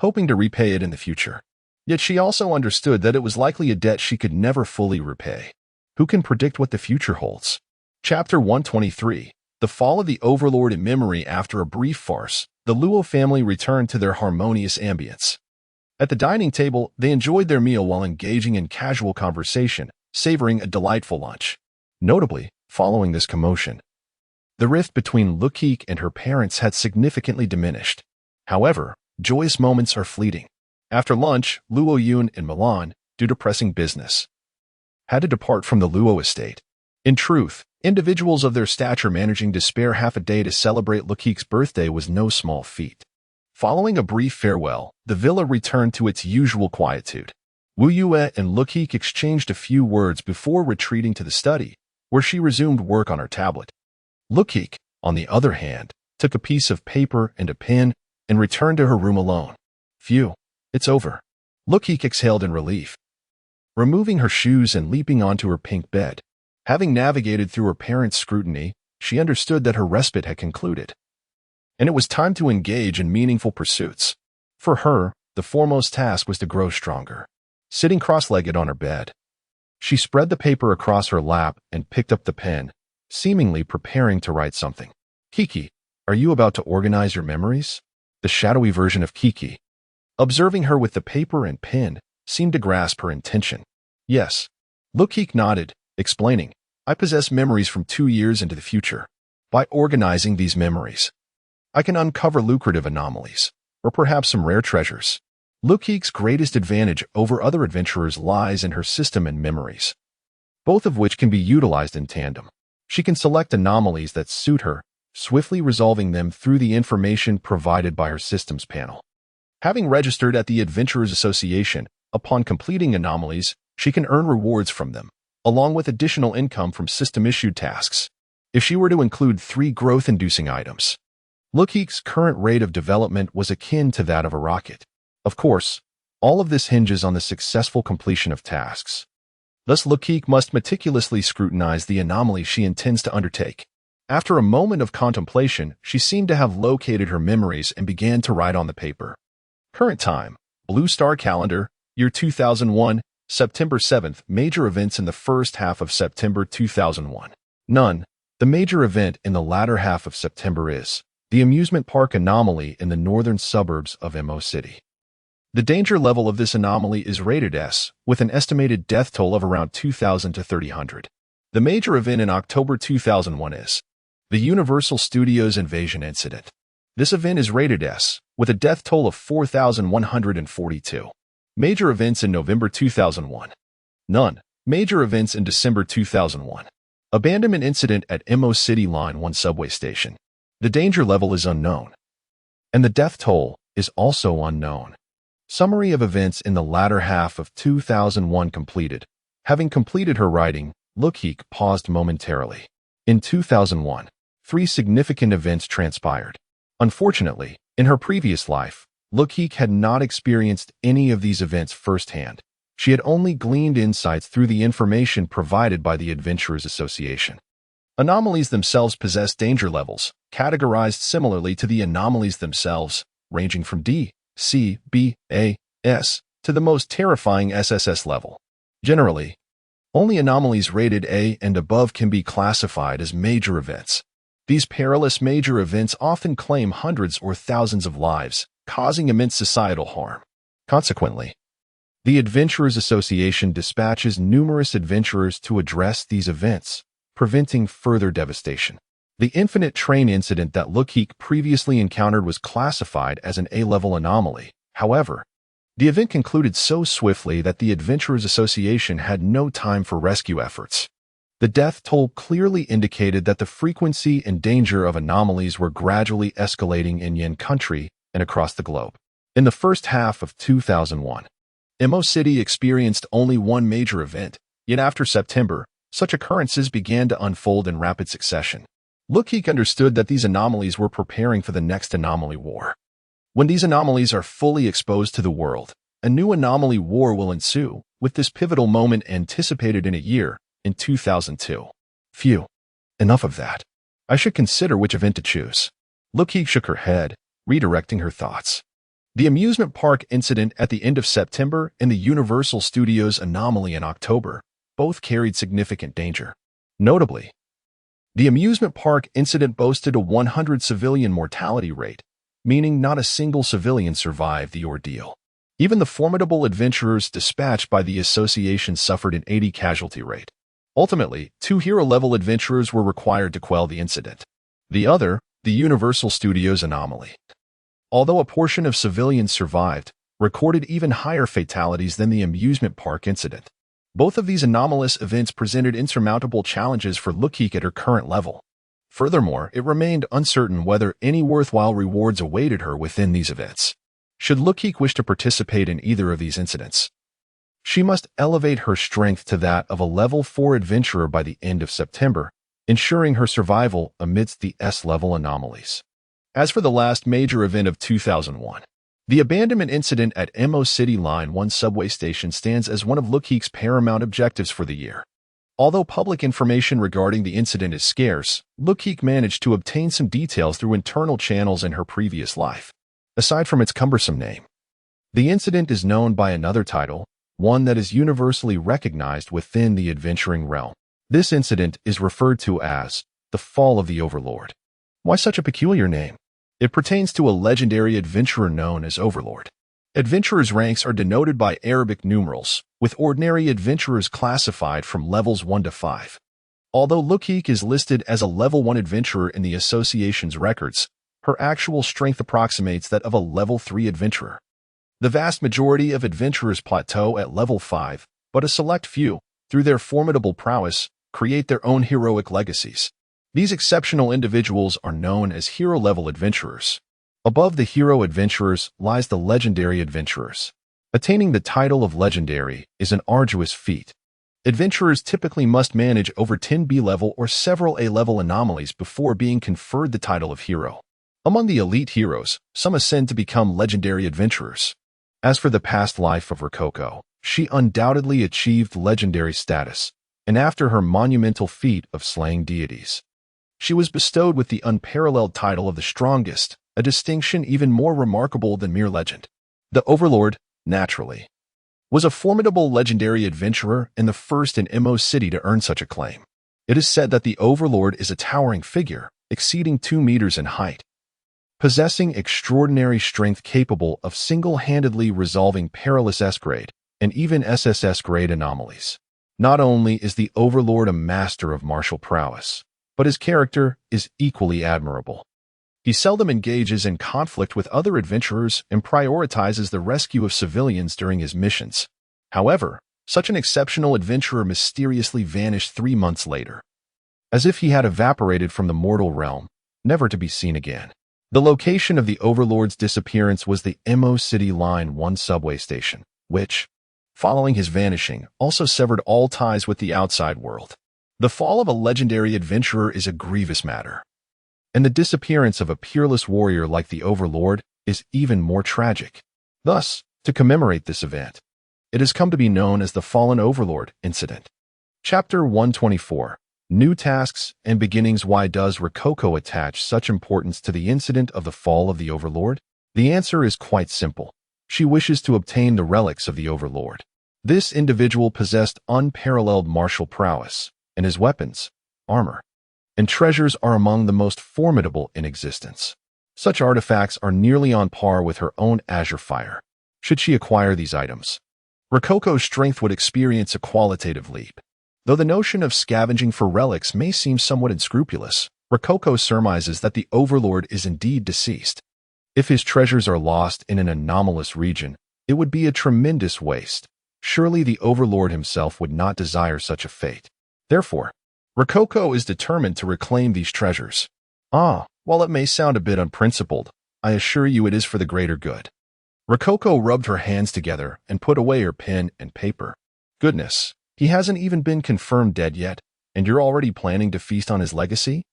hoping to repay it in the future. Yet she also understood that it was likely a debt she could never fully repay. Who can predict what the future holds? Chapter 123. The Fall of the Overlord. In memory. After a brief farce, the Luo family returned to their harmonious ambience. At the dining table, they enjoyed their meal while engaging in casual conversation, savoring a delightful lunch. Notably, following this commotion, the rift between Luokeke and her parents had significantly diminished. However, joyous moments are fleeting. After lunch, Luoyun and Milan, due to pressing business, had to depart from the Luo estate. In truth, individuals of their stature managing to spare half a day to celebrate Luokeke's birthday was no small feat. Following a brief farewell, the villa returned to its usual quietude. Wu Yue and Luokeke exchanged a few words before retreating to the study, where she resumed work on her tablet. Luokeke, on the other hand, took a piece of paper and a pen and returned to her room alone. "Phew, it's over." Luokeke exhaled in relief, removing her shoes and leaping onto her pink bed. Having navigated through her parents' scrutiny, she understood that her respite had concluded, and it was time to engage in meaningful pursuits. For her, the foremost task was to grow stronger. Sitting cross-legged on her bed, she spread the paper across her lap and picked up the pen, seemingly preparing to write something. "Kiki, are you about to organize your memories?" The shadowy version of Kiki, observing her with the paper and pen, seemed to grasp her intention. "Yes." Luokeke nodded, explaining, "I possess memories from 2 years into the future. By organizing these memories, I can uncover lucrative anomalies, or perhaps some rare treasures." Luokeke's greatest advantage over other adventurers lies in her system and memories, both of which can be utilized in tandem. She can select anomalies that suit her, swiftly resolving them through the information provided by her systems panel. Having registered at the Adventurers Association, upon completing anomalies, she can earn rewards from them, along with additional income from system-issued tasks. If she were to include 3 growth-inducing items, Luokeke's current rate of development was akin to that of a rocket. Of course, all of this hinges on the successful completion of tasks. Thus, Luokeke must meticulously scrutinize the anomaly she intends to undertake. After a moment of contemplation, she seemed to have located her memories and began to write on the paper. Current time, Blue Star Calendar, year 2001, September 7th, major events in the first half of September 2001. None. The major event in the latter half of September is the amusement park anomaly in the northern suburbs of Mo City. The danger level of this anomaly is rated S, with an estimated death toll of around 2,000 to 3,000. The major event in October 2001 is the Universal Studios Invasion Incident. This event is rated S, with a death toll of 4,142. Major events in November 2001. None. Major events in December 2001. Abandonment incident at Mo City Line 1 subway station. The danger level is unknown, and the death toll is also unknown. Summary of events in the latter half of 2001 completed. Having completed her writing, Luokeke paused momentarily. In 2001, 3 significant events transpired. Unfortunately, in her previous life, Luokeke had not experienced any of these events firsthand. She had only gleaned insights through the information provided by the Adventurers Association. Anomalies themselves possess danger levels, categorized similarly to the anomalies themselves, ranging from D, C, B, A, S, to the most terrifying SSS level. Generally, only anomalies rated A and above can be classified as major events. These perilous major events often claim hundreds or thousands of lives, causing immense societal harm. Consequently, The Adventurers Association dispatches numerous adventurers to address these events, preventing further devastation. The infinite train incident that Luokeke previously encountered was classified as an A-level anomaly. However, the event concluded so swiftly that the Adventurers Association had no time for rescue efforts. The death toll clearly indicated that the frequency and danger of anomalies were gradually escalating in Yin country and across the globe. In the first half of 2001, Mo City experienced only one major event, yet after September, such occurrences began to unfold in rapid succession. Luokeke understood that these anomalies were preparing for the next anomaly war. When these anomalies are fully exposed to the world, a new anomaly war will ensue, with this pivotal moment anticipated in a year, in 2002. Phew. Enough of that. I should consider which event to choose. Luokeke shook her head, redirecting her thoughts. The amusement park incident at the end of September and the Universal Studios anomaly in October both carried significant danger. Notably, the amusement park incident boasted a 100 civilian mortality rate, meaning not a single civilian survived the ordeal. Even the formidable adventurers dispatched by the association suffered an 80 casualty rate. Ultimately, 2 hero-level adventurers were required to quell the incident. The other, the Universal Studios anomaly. Although a portion of civilians survived, recorded even higher fatalities than the amusement park incident. Both of these anomalous events presented insurmountable challenges for Luokeke at her current level. Furthermore, it remained uncertain whether any worthwhile rewards awaited her within these events. Should Luokeke wish to participate in either of these incidents, she must elevate her strength to that of a level 4 adventurer by the end of September, ensuring her survival amidst the S-level anomalies. As for the last major event of 2001, the abandonment incident at Mo City Line 1 subway station stands as one of Luokeke's paramount objectives for the year. Although public information regarding the incident is scarce, Luokeke managed to obtain some details through internal channels in her previous life. Aside from its cumbersome name, the incident is known by another title, one that is universally recognized within the adventuring realm. This incident is referred to as the Fall of the Overlord. Why such a peculiar name? It pertains to a legendary adventurer known as Overlord. Adventurers' ranks are denoted by Arabic numerals, with ordinary adventurers classified from levels 1 to 5. Although Luokeke is listed as a level 1 adventurer in the association's records, her actual strength approximates that of a level 3 adventurer. The vast majority of adventurers plateau at level 5, but a select few, through their formidable prowess, create their own heroic legacies. These exceptional individuals are known as hero-level adventurers. Above the hero adventurers lies the legendary adventurers. Attaining the title of legendary is an arduous feat. Adventurers typically must manage over 10 B-level or several A-level anomalies before being conferred the title of hero. Among the elite heroes, some ascend to become legendary adventurers. As for the past life of Rococo, she undoubtedly achieved legendary status, and after her monumental feat of slaying deities, she was bestowed with the unparalleled title of the Strongest, a distinction even more remarkable than mere legend. The Overlord, naturally, was a formidable legendary adventurer and the first in Mo City to earn such a claim. It is said that the Overlord is a towering figure, exceeding 2 meters in height, possessing extraordinary strength capable of single-handedly resolving perilous S-grade and even SSS-grade anomalies. Not only is the Overlord a master of martial prowess, but his character is equally admirable. He seldom engages in conflict with other adventurers and prioritizes the rescue of civilians during his missions. However, such an exceptional adventurer mysteriously vanished 3 months later, as if he had evaporated from the mortal realm, never to be seen again. The location of the Overlord's disappearance was the Mo City Line 1 subway station, which, following his vanishing, also severed all ties with the outside world. The fall of a legendary adventurer is a grievous matter, and the disappearance of a peerless warrior like the Overlord is even more tragic. Thus, to commemorate this event, it has come to be known as the Fallen Overlord Incident. Chapter 124. New Tasks and Beginnings. Why does Rococo attach such importance to the incident of the fall of the Overlord? The answer is quite simple. She wishes to obtain the relics of the Overlord. This individual possessed unparalleled martial prowess, and his weapons, armor, and treasures are among the most formidable in existence. Such artifacts are nearly on par with her own azure fire. Should she acquire these items, Rococo's strength would experience a qualitative leap. Though the notion of scavenging for relics may seem somewhat unscrupulous, Rococo surmises that the Overlord is indeed deceased. If his treasures are lost in an anomalous region, it would be a tremendous waste. Surely the Overlord himself would not desire such a fate. Therefore, Rococo is determined to reclaim these treasures. While it may sound a bit unprincipled, I assure you it is for the greater good. Rococo rubbed her hands together and put away her pen and paper. Goodness, he hasn't even been confirmed dead yet, and you're already planning to feast on his legacy?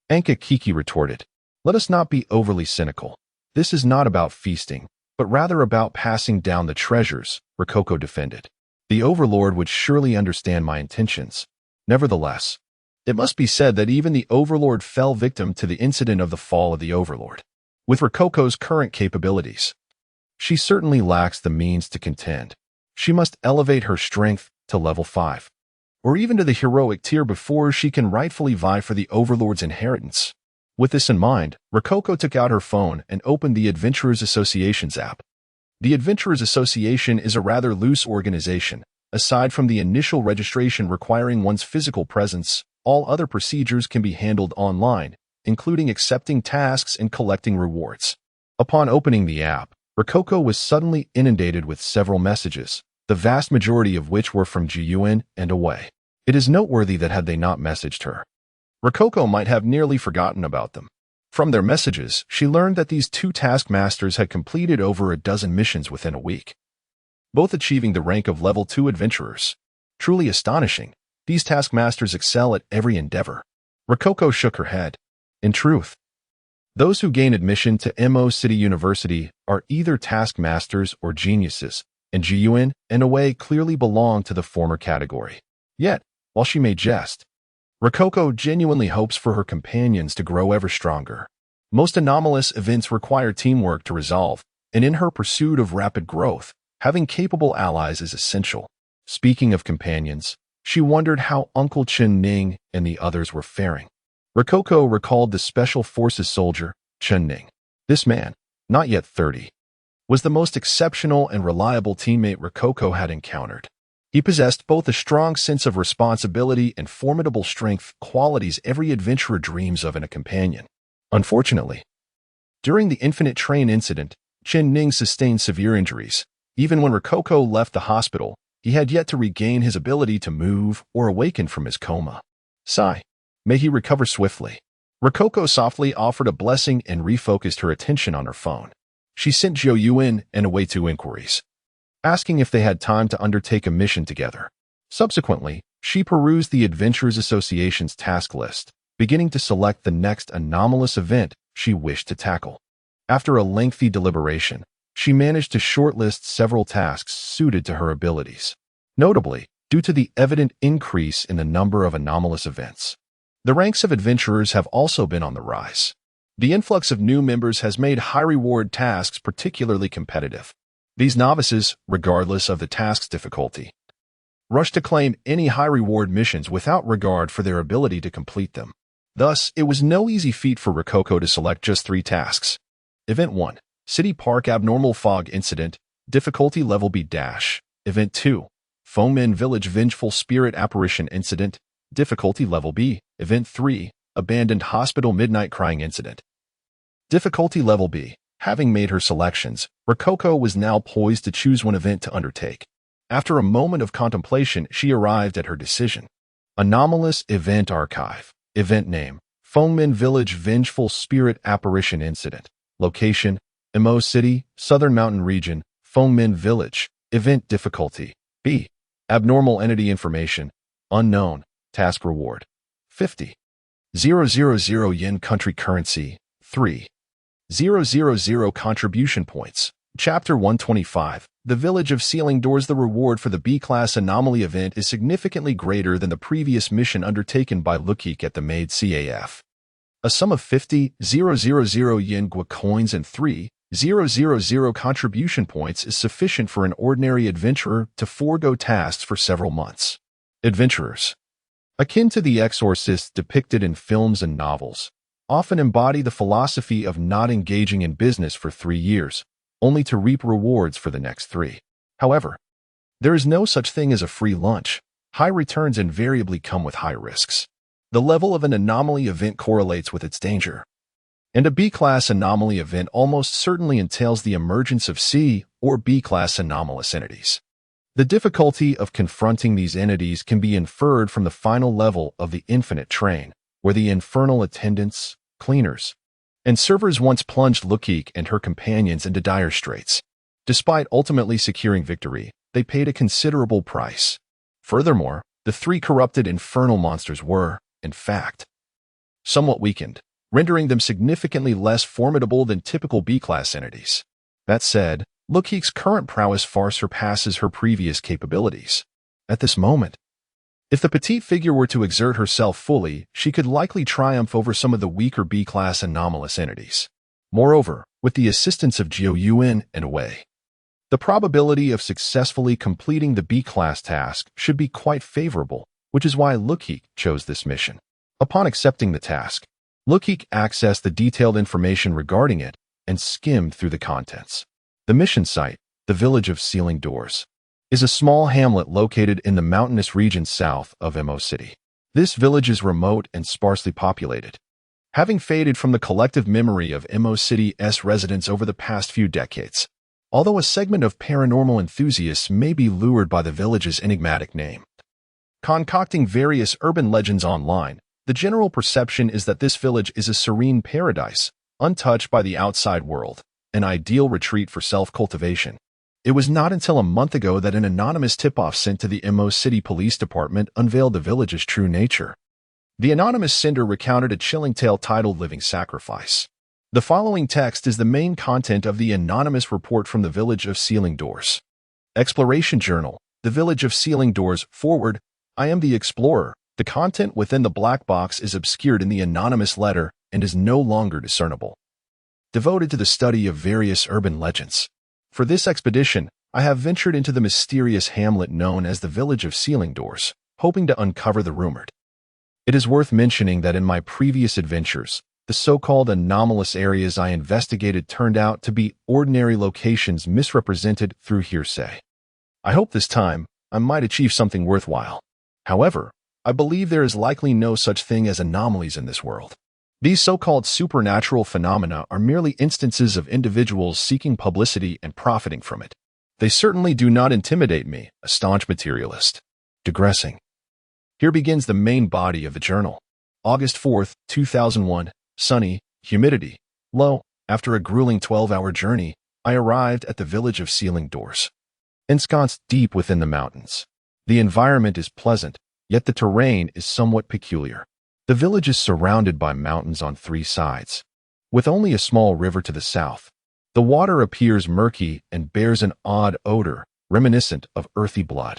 Kiki retorted. Let us not be overly cynical. This is not about feasting, but rather about passing down the treasures, Rococo defended. The Overlord would surely understand my intentions. Nevertheless, it must be said that even the Overlord fell victim to the incident of the fall of the Overlord. With Rococo's current capabilities, she certainly lacks the means to contend. She must elevate her strength to level 5, or even to the heroic tier before she can rightfully vie for the Overlord's inheritance. With this in mind, Rococo took out her phone and opened the Adventurers Association's app. The Adventurers Association is a rather loose organization. Aside from the initial registration requiring one's physical presence, all other procedures can be handled online, including accepting tasks and collecting rewards. Upon opening the app, Rococo was suddenly inundated with several messages, the vast majority of which were from Jiyuan and away. It is noteworthy that had they not messaged her, Rococo might have nearly forgotten about them. From their messages, she learned that these two taskmasters had completed over a dozen missions within a week, both achieving the rank of level 2 adventurers. Truly astonishing. These taskmasters excel at every endeavor. Rococo shook her head. In truth, those who gain admission to Mo City University are either taskmasters or geniuses, and Jiyuan and Away clearly belong to the former category. Yet, while she may jest, Rococo genuinely hopes for her companions to grow ever stronger. Most anomalous events require teamwork to resolve, and in her pursuit of rapid growth, having capable allies is essential. Speaking of companions, she wondered how Uncle Chen Ning and the others were faring. Rococo recalled the Special Forces soldier, Chen Ning. This man, not yet 30, was the most exceptional and reliable teammate Rococo had encountered. He possessed both a strong sense of responsibility and formidable strength, qualities every adventurer dreams of in a companion. Unfortunately, during the Infinite Train incident, Chen Ning sustained severe injuries. Even when Rococo left the hospital, he had yet to regain his ability to move or awaken from his coma. Sigh. May he recover swiftly. Rococo softly offered a blessing and refocused her attention on her phone. She sent Zhou Yuan and Away 2 inquiries, asking if they had time to undertake a mission together. Subsequently, she perused the Adventurers Association's task list, beginning to select the next anomalous event she wished to tackle. After a lengthy deliberation, she managed to shortlist several tasks suited to her abilities, notably due to the evident increase in the number of anomalous events. The ranks of adventurers have also been on the rise. The influx of new members has made high-reward tasks particularly competitive. These novices, regardless of the task's difficulty, rush to claim any high-reward missions without regard for their ability to complete them. Thus, it was no easy feat for Rococo to select just 3 tasks. Event 1. City Park Abnormal Fog Incident, Difficulty Level B-. Event 2. Fengmen Village Vengeful Spirit Apparition Incident, Difficulty Level B. Event 3. Abandoned Hospital Midnight Crying Incident, Difficulty Level B. Having made her selections, Rococo was now poised to choose one event to undertake. After a moment of contemplation, she arrived at her decision. Anomalous Event Archive. Event Name: Fengmen Village Vengeful Spirit Apparition Incident. Location: Mo City, Southern Mountain Region, Fengmen Village. Event Difficulty B. Abnormal Entity Information. Unknown. Task Reward: 50,000 yen Country Currency, 3,000 Contribution Points. Chapter 125. The Village of Sealing Doors. The reward for the B-Class Anomaly event is significantly greater than the previous mission undertaken by Luokeke at the Maid CAF. A sum of 50,000 yen Gua coins and 3,000 contribution points is sufficient for an ordinary adventurer to forego tasks for several months. Adventurers, akin to the exorcists depicted in films and novels, often embody the philosophy of not engaging in business for 3 years, only to reap rewards for the next 3. However, There is no such thing as a free lunch. High returns invariably come with high risks. The level of an anomaly event correlates with its danger. And a B-class anomaly event almost certainly entails the emergence of C or B-class anomalous entities. The difficulty of confronting these entities can be inferred from the final level of the infinite train, where the infernal attendants, cleaners, and servers once plunged Luokeke and her companions into dire straits. Despite ultimately securing victory, they paid a considerable price. Furthermore, the three corrupted infernal monsters were, in fact, somewhat weakened, rendering them significantly less formidable than typical B-class entities. That said, Luokeke's current prowess far surpasses her previous capabilities. At this moment, if the petite figure were to exert herself fully, she could likely triumph over some of the weaker B-class anomalous entities. Moreover, with the assistance of Jiuyuan and Wei, the probability of successfully completing the B-class task should be quite favorable, which is why Luokeke chose this mission. Upon accepting the task, Luokeke accessed the detailed information regarding it and skimmed through the contents. The mission site, the village of Sealing Doors, is a small hamlet located in the mountainous region south of Mo City. This village is remote and sparsely populated, having faded from the collective memory of Mo City's residents over the past few decades. Although a segment of paranormal enthusiasts may be lured by the village's enigmatic name, concocting various urban legends online, the general perception is that this village is a serene paradise, untouched by the outside world, an ideal retreat for self-cultivation. It was not until a month ago that an anonymous tip-off sent to the Mo City Police Department unveiled the village's true nature. The anonymous sender recounted a chilling tale titled Living Sacrifice. The following text is the main content of the anonymous report from the village of Sealing Doors. Exploration Journal, the village of Sealing Doors, forward, I am the explorer. The content within the black box is obscured in the anonymous letter and is no longer discernible. Devoted to the study of various urban legends. For this expedition, I have ventured into the mysterious hamlet known as the village of Sealing Doors, hoping to uncover the rumored. It is worth mentioning that in my previous adventures, the so-called anomalous areas I investigated turned out to be ordinary locations misrepresented through hearsay. I hope this time, I might achieve something worthwhile. However, I believe there is likely no such thing as anomalies in this world. These so-called supernatural phenomena are merely instances of individuals seeking publicity and profiting from it. They certainly do not intimidate me, a staunch materialist. Digressing. Here begins the main body of the journal. August 4th, 2001, sunny, humidity, low. After a grueling 12-hour journey, I arrived at the village of Sealing Doors. Ensconced deep within the mountains. The environment is pleasant, yet the terrain is somewhat peculiar. The village is surrounded by mountains on three sides, with only a small river to the south. The water appears murky and bears an odd odor, reminiscent of earthy blood.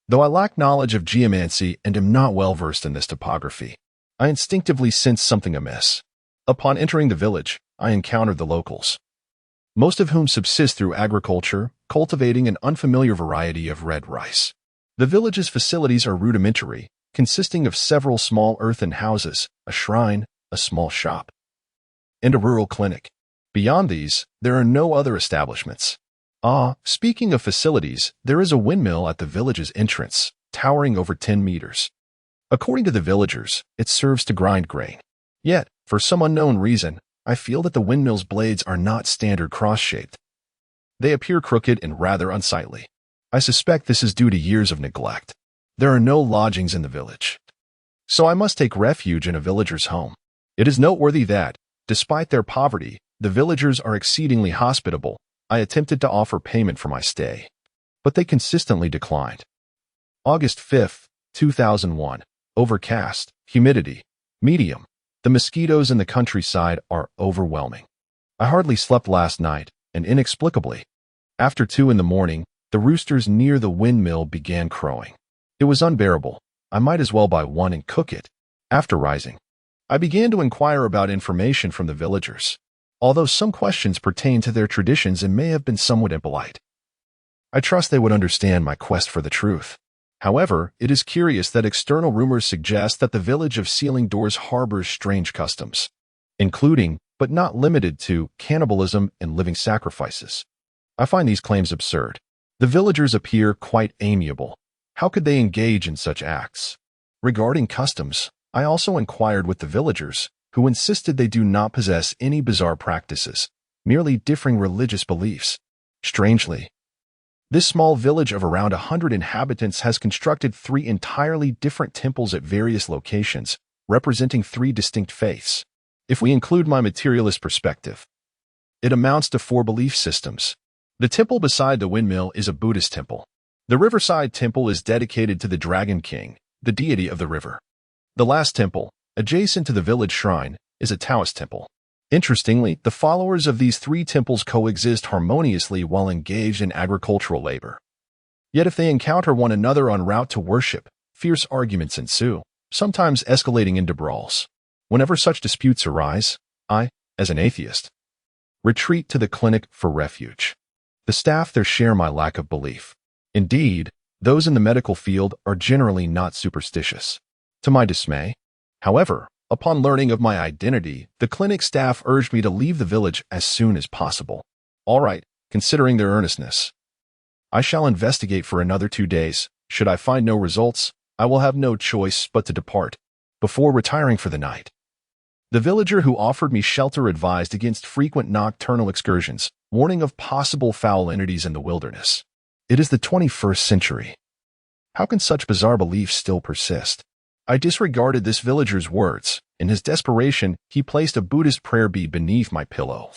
Though I lack knowledge of geomancy and am not well versed in this topography, I instinctively sense something amiss. Upon entering the village, I encountered the locals, most of whom subsist through agriculture, cultivating an unfamiliar variety of red rice. The village's facilities are rudimentary, consisting of several small earthen houses, a shrine, a small shop, and a rural clinic. Beyond these, there are no other establishments. Speaking of facilities, there is a windmill at the village's entrance, towering over 10 meters. According to the villagers, it serves to grind grain. Yet, for some unknown reason, I feel that the windmill's blades are not standard cross-shaped. They appear crooked and rather unsightly. I suspect this is due to years of neglect. There are no lodgings in the village, so I must take refuge in a villager's home. It is noteworthy that, despite their poverty, the villagers are exceedingly hospitable. I attempted to offer payment for my stay, but they consistently declined. August 5th, 2001. Overcast, humidity, medium. The mosquitoes in the countryside are overwhelming. I hardly slept last night, and inexplicably, after 2 in the morning, the roosters near the windmill began crowing. It was unbearable. I might as well buy one and cook it. After rising, I began to inquire about information from the villagers, although some questions pertain to their traditions and may have been somewhat impolite. I trust they would understand my quest for the truth. However, it is curious that external rumors suggest that the village of Sealing Doors harbors strange customs, including, but not limited to, cannibalism and living sacrifices. I find these claims absurd. The villagers appear quite amiable. How could they engage in such acts? Regarding customs, I also inquired with the villagers, who insisted they do not possess any bizarre practices, merely differing religious beliefs. Strangely, this small village of around 100 inhabitants has constructed 3 entirely different temples at various locations, representing 3 distinct faiths. If we include my materialist perspective, it amounts to 4 belief systems. The temple beside the windmill is a Buddhist temple. The riverside temple is dedicated to the Dragon King, the deity of the river. The last temple, adjacent to the village shrine, is a Taoist temple. Interestingly, the followers of these 3 temples coexist harmoniously while engaged in agricultural labor. Yet if they encounter one another en route to worship, fierce arguments ensue, sometimes escalating into brawls. Whenever such disputes arise, I, as an atheist, retreat to the clinic for refuge. The staff there share my lack of belief. Indeed, those in the medical field are generally not superstitious. To my dismay, however, upon learning of my identity, the clinic staff urged me to leave the village as soon as possible. All right, considering their earnestness, I shall investigate for another 2 days. Should I find no results, I will have no choice but to depart, before retiring for the night. The villager who offered me shelter advised against frequent nocturnal excursions, warning of possible foul entities in the wilderness. It is the 21st century. How can such bizarre beliefs still persist? I disregarded this villager's words. In his desperation, he placed a Buddhist prayer bead beneath my pillow,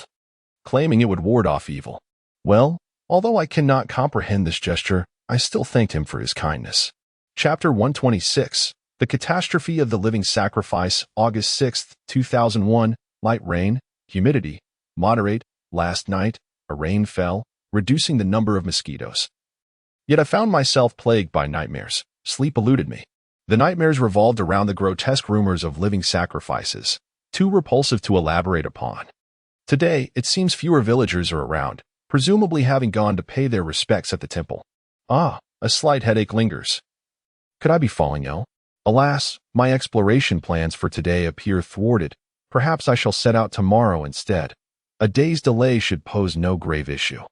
claiming it would ward off evil. Well, although I cannot comprehend this gesture, I still thanked him for his kindness. Chapter 126. The Catastrophe of the Living Sacrifice, August 6, 2001. Light rain, humidity, moderate. Last night, a rain fell, reducing the number of mosquitoes. Yet I found myself plagued by nightmares. Sleep eluded me. The nightmares revolved around the grotesque rumors of living sacrifices, too repulsive to elaborate upon. Today, it seems fewer villagers are around, presumably having gone to pay their respects at the temple. A slight headache lingers. Could I be falling ill? Alas, my exploration plans for today appear thwarted. Perhaps I shall set out tomorrow instead. A day's delay should pose no grave issue.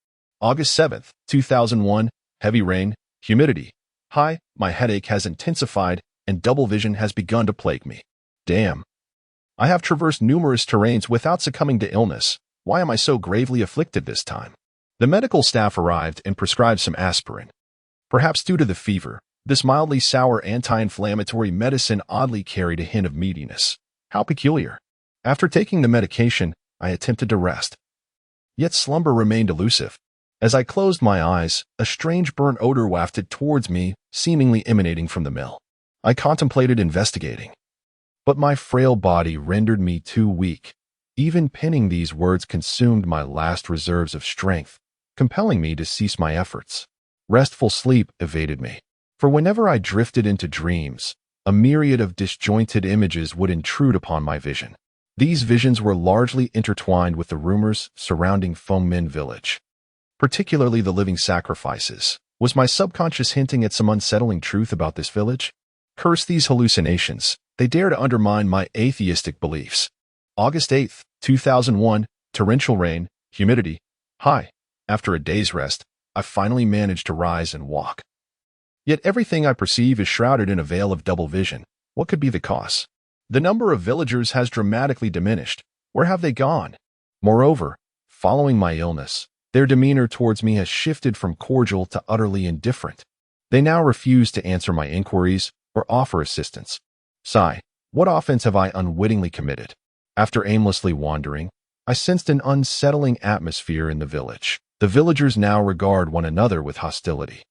August 7, 2001. Heavy rain, humidity. High, my headache has intensified and double vision has begun to plague me. Damn. I have traversed numerous terrains without succumbing to illness. Why am I so gravely afflicted this time? The medical staff arrived and prescribed some aspirin. Perhaps due to the fever, this mildly sour anti-inflammatory medicine oddly carried a hint of meatiness. How peculiar. After taking the medication, I attempted to rest. Yet slumber remained elusive. As I closed my eyes, a strange burnt odor wafted towards me, seemingly emanating from the mill. I contemplated investigating. But my frail body rendered me too weak. Even penning these words consumed my last reserves of strength, compelling me to cease my efforts. Restful sleep evaded me. For whenever I drifted into dreams, a myriad of disjointed images would intrude upon my vision. These visions were largely intertwined with the rumors surrounding Fengmen village, particularly the living sacrifices. Was my subconscious hinting at some unsettling truth about this village? Curse these hallucinations. They dare to undermine my atheistic beliefs. August 8, 2001. Torrential rain, humidity, high. After a day's rest, I finally managed to rise and walk. Yet everything I perceive is shrouded in a veil of double vision. What could be the cause? The number of villagers has dramatically diminished. Where have they gone? Moreover, following my illness, their demeanor towards me has shifted from cordial to utterly indifferent. They now refuse to answer my inquiries or offer assistance. Sigh, what offense have I unwittingly committed? After aimlessly wandering, I sensed an unsettling atmosphere in the village. The villagers now regard one another with hostility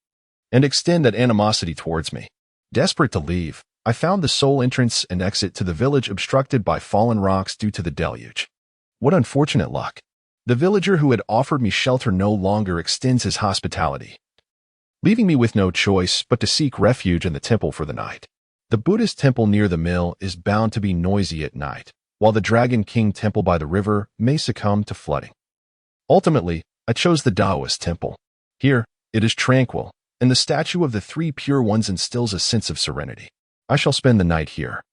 and extend that animosity towards me. Desperate to leave, I found the sole entrance and exit to the village obstructed by fallen rocks due to the deluge. What unfortunate luck. The villager who had offered me shelter no longer extends his hospitality, leaving me with no choice but to seek refuge in the temple for the night. The Buddhist temple near the mill is bound to be noisy at night, while the Dragon King temple by the river may succumb to flooding. Ultimately, I chose the Taoist temple. Here, it is tranquil, and the statue of the 3 pure ones instills a sense of serenity. I shall spend the night here.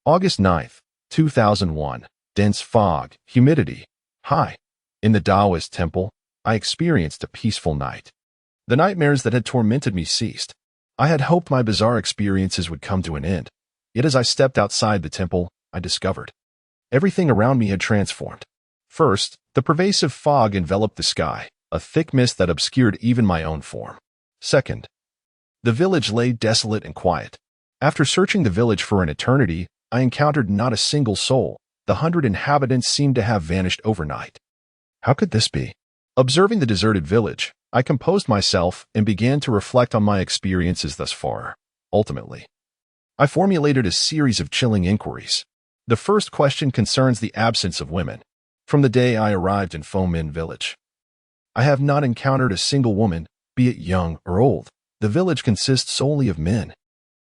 August 9, 2001. Dense fog, humidity, high. In the Taoist temple, I experienced a peaceful night. The nightmares that had tormented me ceased. I had hoped my bizarre experiences would come to an end. Yet as I stepped outside the temple, I discovered everything around me had transformed. First, the pervasive fog enveloped the sky, a thick mist that obscured even my own form. Second, the village lay desolate and quiet. After searching the village for an eternity, I encountered not a single soul. The 100 inhabitants seemed to have vanished overnight. How could this be? Observing the deserted village, I composed myself and began to reflect on my experiences thus far. Ultimately, I formulated a series of chilling inquiries. The first question concerns the absence of women. From the day I arrived in Fomin village, I have not encountered a single woman, be it young or old. The village consists solely of men.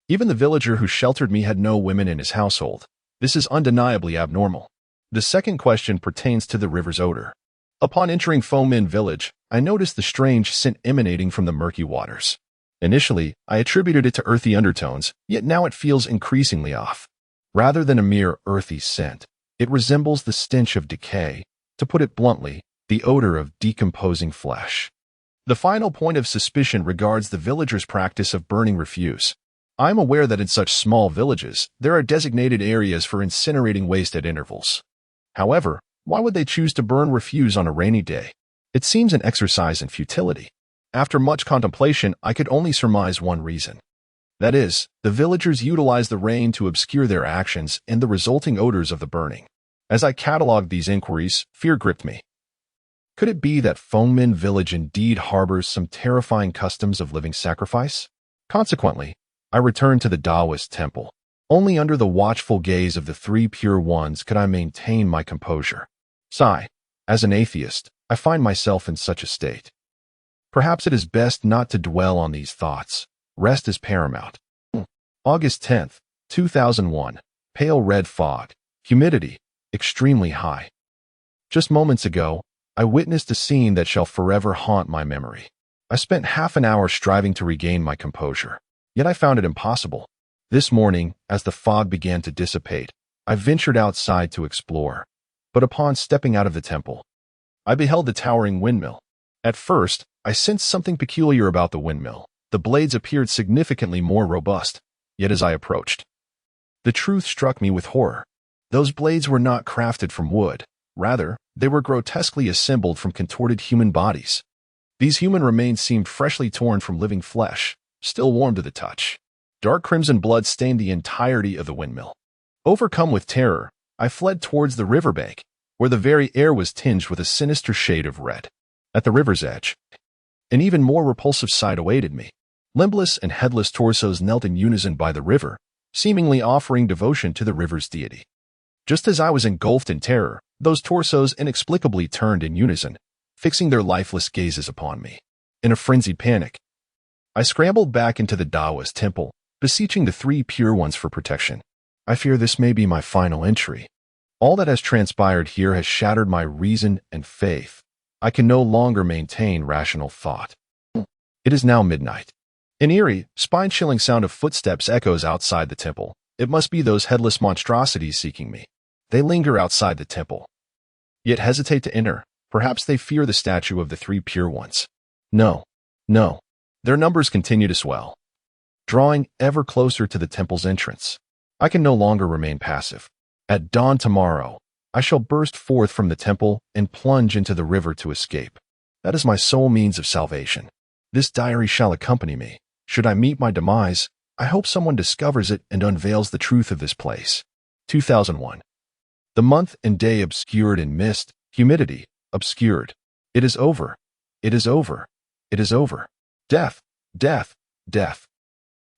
Even the villager who sheltered me had no women in his household. This is undeniably abnormal. The second question pertains to the river's odor. Upon entering Fomin village, I noticed the strange scent emanating from the murky waters. Initially, I attributed it to earthy undertones, yet now it feels increasingly off. Rather than a mere earthy scent, it resembles the stench of decay. To put it bluntly, the odor of decomposing flesh. The final point of suspicion regards the villagers' practice of burning refuse. I am aware that in such small villages, there are designated areas for incinerating waste at intervals. However, why would they choose to burn refuse on a rainy day? It seems an exercise in futility. After much contemplation, I could only surmise one reason. That is, the villagers utilize the rain to obscure their actions and the resulting odors of the burning. As I catalogued these inquiries, fear gripped me. Could it be that Fomin village indeed harbors some terrifying customs of living sacrifice? Consequently, I returned to the Taoist temple. Only under the watchful gaze of the three pure ones could I maintain my composure. Sigh. As an atheist, I find myself in such a state. Perhaps it is best not to dwell on these thoughts. Rest is paramount. August 10th, 2001. Pale red fog. Humidity, extremely high. Just moments ago, I witnessed a scene that shall forever haunt my memory. I spent half an hour striving to regain my composure, yet I found it impossible. This morning, as the fog began to dissipate, I ventured outside to explore. But upon stepping out of the temple, I beheld the towering windmill. At first, I sensed something peculiar about the windmill. The blades appeared significantly more robust, yet as I approached, the truth struck me with horror. Those blades were not crafted from wood. Rather, they were grotesquely assembled from contorted human bodies. These human remains seemed freshly torn from living flesh, still warm to the touch. Dark crimson blood stained the entirety of the windmill. Overcome with terror, I fled towards the riverbank, where the very air was tinged with a sinister shade of red. At the river's edge, an even more repulsive sight awaited me. Limbless and headless torsos knelt in unison by the river, seemingly offering devotion to the river's deity. Just as I was engulfed in terror, those torsos inexplicably turned in unison, fixing their lifeless gazes upon me. In a frenzied panic, I scrambled back into the Taoist temple, beseeching the three pure ones for protection. I fear this may be my final entry. All that has transpired here has shattered my reason and faith. I can no longer maintain rational thought. It is now midnight. An eerie, spine-chilling sound of footsteps echoes outside the temple. It must be those headless monstrosities seeking me. They linger outside the temple, yet hesitate to enter. Perhaps they fear the statue of the three pure ones. No. Their numbers continue to swell, drawing ever closer to the temple's entrance. I can no longer remain passive. At dawn tomorrow, I shall burst forth from the temple and plunge into the river to escape. That is my sole means of salvation. This diary shall accompany me. Should I meet my demise, I hope someone discovers it and unveils the truth of this place. 2001. The month and day obscured in mist, humidity, obscured. It is over. It is over. It is over. Death, death, death,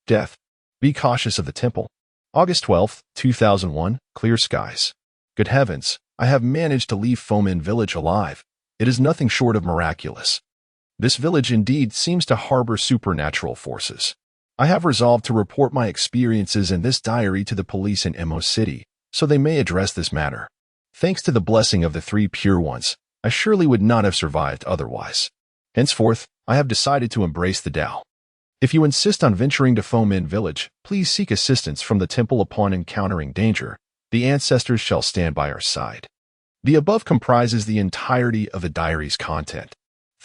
death. Be cautious of the temple. August 12th, 2001, clear skies. Good heavens, I have managed to leave Fomin village alive. It is nothing short of miraculous. This village indeed seems to harbor supernatural forces. I have resolved to report my experiences in this diary to the police in Mo City, so they may address this matter. Thanks to the blessing of the three pure ones, I surely would not have survived otherwise. Henceforth, I have decided to embrace the Tao. If you insist on venturing to Fomin village, please seek assistance from the temple upon encountering danger. The ancestors shall stand by our side. The above comprises the entirety of the diary's content.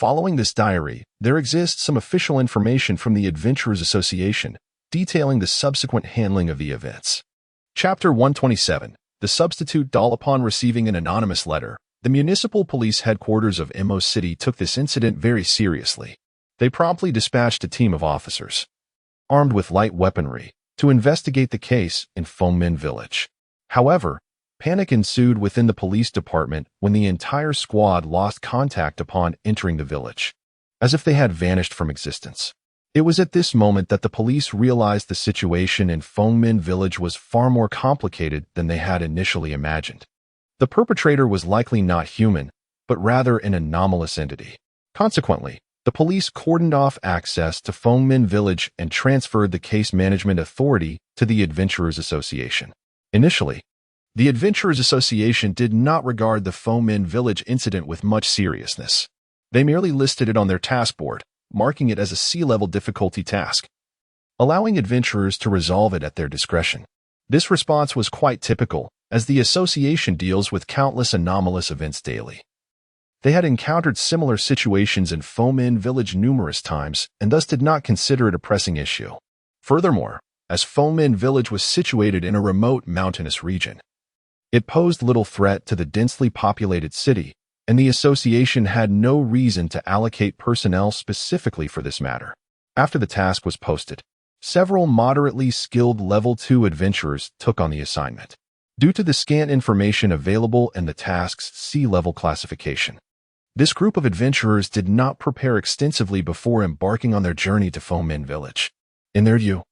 Following this diary, there exists some official information from the Adventurers Association detailing the subsequent handling of the events. Chapter 127. The Substitute Doll. Upon receiving an anonymous letter, the municipal police headquarters of Mo City took this incident very seriously. They promptly dispatched a team of officers, armed with light weaponry, to investigate the case in Min Village. However, panic ensued within the police department when the entire squad lost contact upon entering the village, as if they had vanished from existence. It was at this moment that the police realized the situation in Min Village was far more complicated than they had initially imagined. The perpetrator was likely not human, but rather an anomalous entity. Consequently, the police cordoned off access to Min Village and transferred the case management authority to the Adventurers Association. Initially, the Adventurers Association did not regard the Min Village incident with much seriousness. They merely listed it on their task board, marking it as a C-level difficulty task, allowing adventurers to resolve it at their discretion. This response was quite typical, as the association deals with countless anomalous events daily. They had encountered similar situations in Min Village numerous times and thus did not consider it a pressing issue. Furthermore, as Min Village was situated in a remote mountainous region, it posed little threat to the densely populated city, and the association had no reason to allocate personnel specifically for this matter. After the task was posted, several moderately skilled Level 2 adventurers took on the assignment. Due to the scant information available and the task's C-level classification, this group of adventurers did not prepare extensively before embarking on their journey to Min Village. In their view,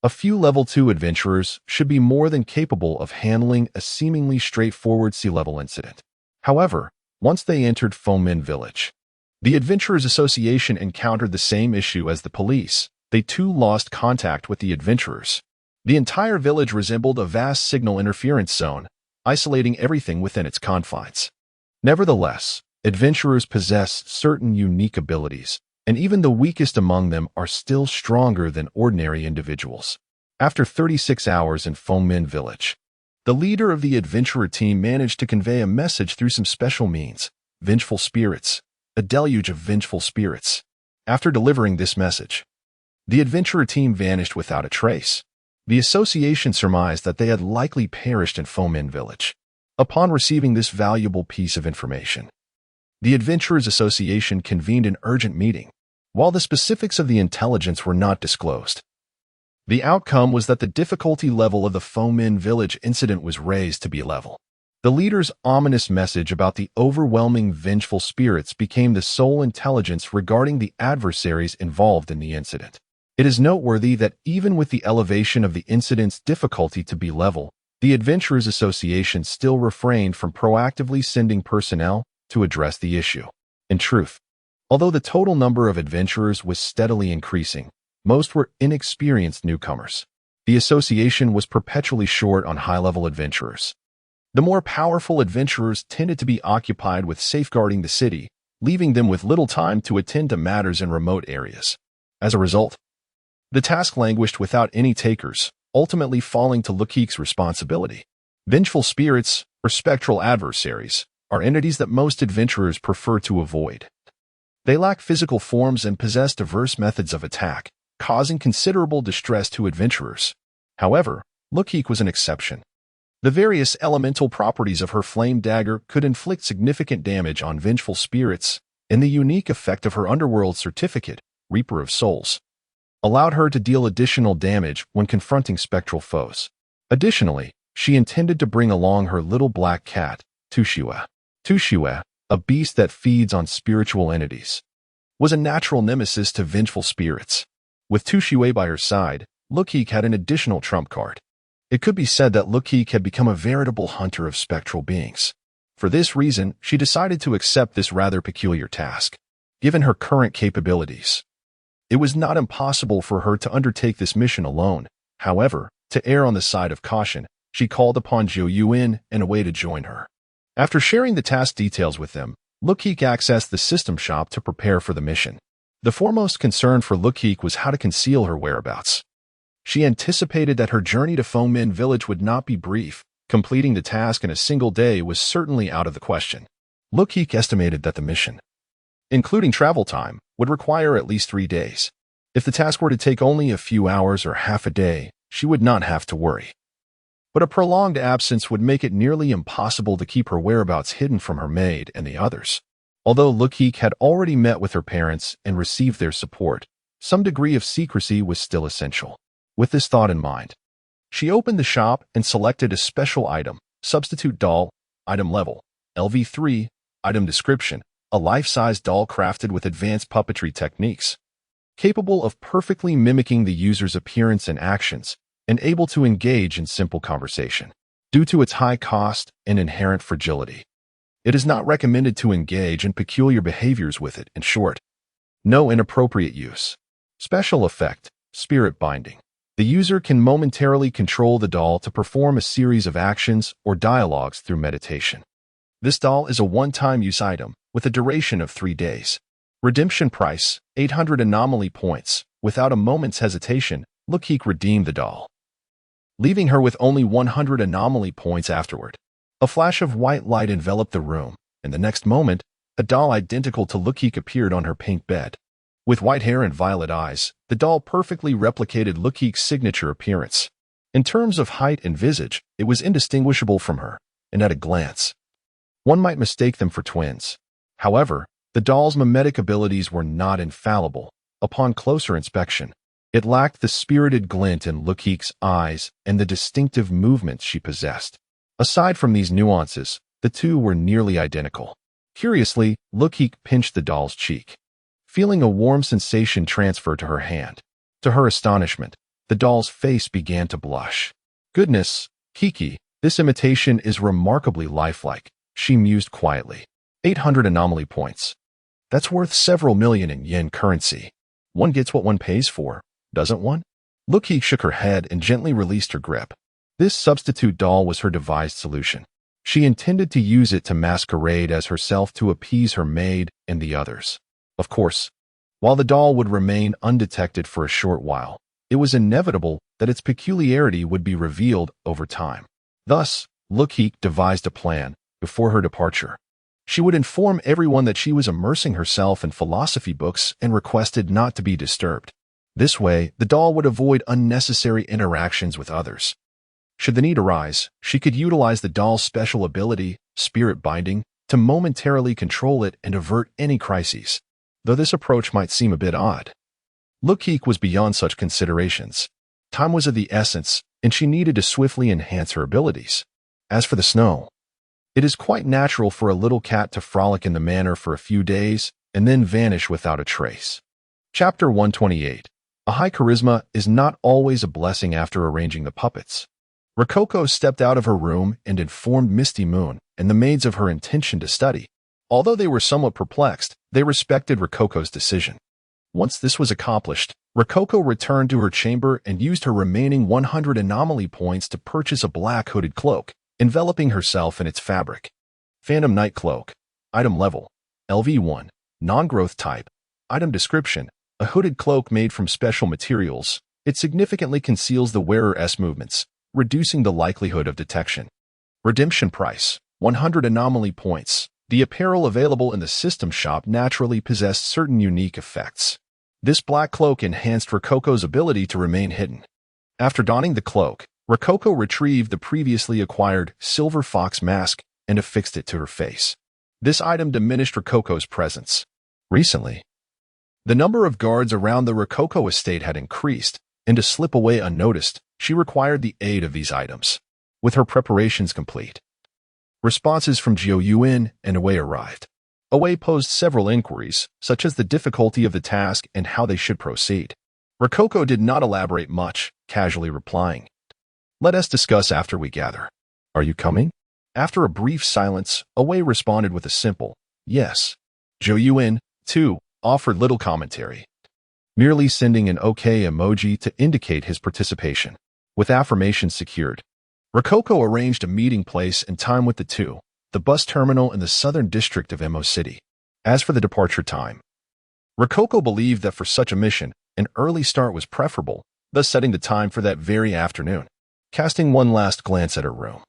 a few Level 2 adventurers should be more than capable of handling a seemingly straightforward C-level incident. However, once they entered Min Village, the Adventurers Association encountered the same issue as the police. They too lost contact with the adventurers. The entire village resembled a vast signal interference zone, isolating everything within its confines. Nevertheless, adventurers possess certain unique abilities, and even the weakest among them are still stronger than ordinary individuals. After 36 hours in Min Village, the leader of the adventurer team managed to convey a message through some special means: vengeful spirits, a deluge of vengeful spirits. After delivering this message, the adventurer team vanished without a trace. The association surmised that they had likely perished in Min Village. Upon receiving this valuable piece of information, the Adventurers Association convened an urgent meeting. While the specifics of the intelligence were not disclosed, the outcome was that the difficulty level of the Min Village incident was raised to B level. The leader's ominous message about the overwhelming vengeful spirits became the sole intelligence regarding the adversaries involved in the incident. It is noteworthy that even with the elevation of the incident's difficulty to B level, the Adventurers Association still refrained from proactively sending personnel to address the issue. In truth, although the total number of adventurers was steadily increasing, most were inexperienced newcomers. The association was perpetually short on high-level adventurers. The more powerful adventurers tended to be occupied with safeguarding the city, leaving them with little time to attend to matters in remote areas. As a result, the task languished without any takers, ultimately falling to Luokeke's responsibility. Vengeful spirits, or spectral adversaries, are entities that most adventurers prefer to avoid. They lack physical forms and possess diverse methods of attack, causing considerable distress to adventurers. However, Luokeke was an exception. The various elemental properties of her flame dagger could inflict significant damage on vengeful spirits, and the unique effect of her underworld certificate, Reaper of Souls, allowed her to deal additional damage when confronting spectral foes. Additionally, she intended to bring along her little black cat, Tushiwe. Tushiwe, a beast that feeds on spiritual entities, was a natural nemesis to vengeful spirits. With Tushiwe by her side, Luokeke had an additional trump card. It could be said that Luokeke had become a veritable hunter of spectral beings. For this reason, she decided to accept this rather peculiar task. Given her current capabilities, it was not impossible for her to undertake this mission alone. However, to err on the side of caution, she called upon Zhou Yuan and a way to join her. After sharing the task details with them, Luokeke accessed the system shop to prepare for the mission. The foremost concern for Luokeke was how to conceal her whereabouts. She anticipated that her journey to Min Village would not be brief. Completing the task in a single day was certainly out of the question. Luokeke estimated that the mission including travel time, would require at least 3 days. If the task were to take only a few hours or half a day, she would not have to worry. But a prolonged absence would make it nearly impossible to keep her whereabouts hidden from her maid and the others. Although Luokeke had already met with her parents and received their support, some degree of secrecy was still essential. With this thought in mind, she opened the shop and selected a special item, substitute doll, item level, LV3, item description, a life-size doll crafted with advanced puppetry techniques, capable of perfectly mimicking the user's appearance and actions, and able to engage in simple conversation. Due to its high cost and inherent fragility, it is not recommended to engage in peculiar behaviors with it. In short, no inappropriate use. Special effect, spirit binding. The user can momentarily control the doll to perform a series of actions or dialogues through meditation. This doll is a one-time use item with a duration of 3 days. Redemption price, 800 anomaly points. Without a moment's hesitation, Luokeke redeemed the doll, leaving her with only 100 anomaly points afterward. A flash of white light enveloped the room, and the next moment, a doll identical to Luokeke appeared on her pink bed. With white hair and violet eyes, the doll perfectly replicated Luokeke's signature appearance. In terms of height and visage, it was indistinguishable from her, and at a glance, one might mistake them for twins. However, the doll's mimetic abilities were not infallible. Upon closer inspection, it lacked the spirited glint in Luokeke's eyes and the distinctive movements she possessed. Aside from these nuances, the two were nearly identical. Curiously, Luokeke pinched the doll's cheek, feeling a warm sensation transfer to her hand. To her astonishment, the doll's face began to blush. Goodness, Kiki, this imitation is remarkably lifelike, she mused quietly. 800 anomaly points. That's worth several million in yen currency. One gets what one pays for, doesn't one? Luokeke shook her head and gently released her grip. This substitute doll was her devised solution. She intended to use it to masquerade as herself to appease her maid and the others. Of course, while the doll would remain undetected for a short while, it was inevitable that its peculiarity would be revealed over time. Thus, Luokeke devised a plan. Before her departure, she would inform everyone that she was immersing herself in philosophy books and requested not to be disturbed. This way, the doll would avoid unnecessary interactions with others. Should the need arise, she could utilize the doll's special ability, spirit binding, to momentarily control it and avert any crises. Though this approach might seem a bit odd, Luokeke was beyond such considerations. Time was of the essence, and she needed to swiftly enhance her abilities. As for the snow, it is quite natural for a little cat to frolic in the manor for a few days and then vanish without a trace. Chapter 128. A high charisma is not always a blessing. After arranging the puppets, Rococo stepped out of her room and informed Misty Moon and the maids of her intention to study. Although they were somewhat perplexed, they respected Rococo's decision. Once this was accomplished, Rococo returned to her chamber and used her remaining 100 anomaly points to purchase a black hooded cloak, enveloping herself in its fabric. Phantom Night Cloak. Item level, LV1. Non-growth type. Item description, a hooded cloak made from special materials. It significantly conceals the wearer's movements, reducing the likelihood of detection. Redemption price, 100 anomaly points. The apparel available in the system shop naturally possessed certain unique effects. This black cloak enhanced Rococo's ability to remain hidden. After donning the cloak, Rococo retrieved the previously acquired silver fox mask and affixed it to her face. This item diminished Rococo's presence. Recently, the number of guards around the Rococo estate had increased, and to slip away unnoticed, she required the aid of these items. With her preparations complete, responses from Jiu Yuan and Away arrived. Away posed several inquiries, such as the difficulty of the task and how they should proceed. Rococo did not elaborate much, casually replying, "Let us discuss after we gather. Are you coming?" After a brief silence, Away responded with a simple, "Yes." Jiu Yuan, too, offered little commentary, merely sending an OK emoji to indicate his participation. With affirmation secured, Rococo arranged a meeting place and time with the two, the bus terminal in the southern district of Mo City. As for the departure time, Rococo believed that for such a mission, an early start was preferable, thus setting the time for that very afternoon. Casting one last glance at her room,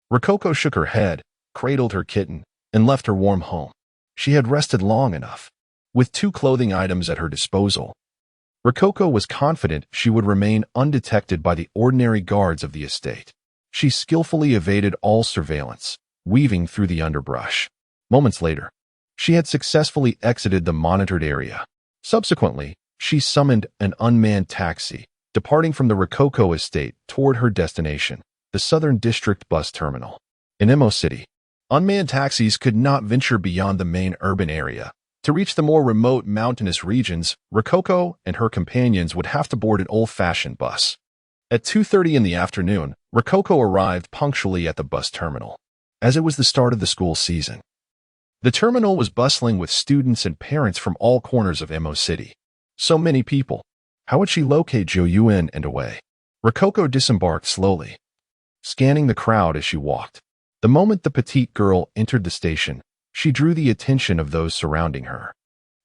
Rococo shook her head, cradled her kitten, and left her warm home. She had rested long enough. With 2 clothing items at her disposal, Rococo was confident she would remain undetected by the ordinary guards of the estate. She skillfully evaded all surveillance, weaving through the underbrush. Moments later, she had successfully exited the monitored area. Subsequently, she summoned an unmanned taxi, departing from the Rococo estate toward her destination, the Southern District Bus Terminal. In Emo City, unmanned taxis could not venture beyond the main urban area. To reach the more remote mountainous regions, Rococo and her companions would have to board an old-fashioned bus. At 2:30 in the afternoon, Rococo arrived punctually at the bus terminal, as it was the start of the school season. The terminal was bustling with students and parents from all corners of Emo City. So many people. How would she locate Joyuen and away? Rococo disembarked slowly, scanning the crowd as she walked. The moment the petite girl entered the station, she drew the attention of those surrounding her.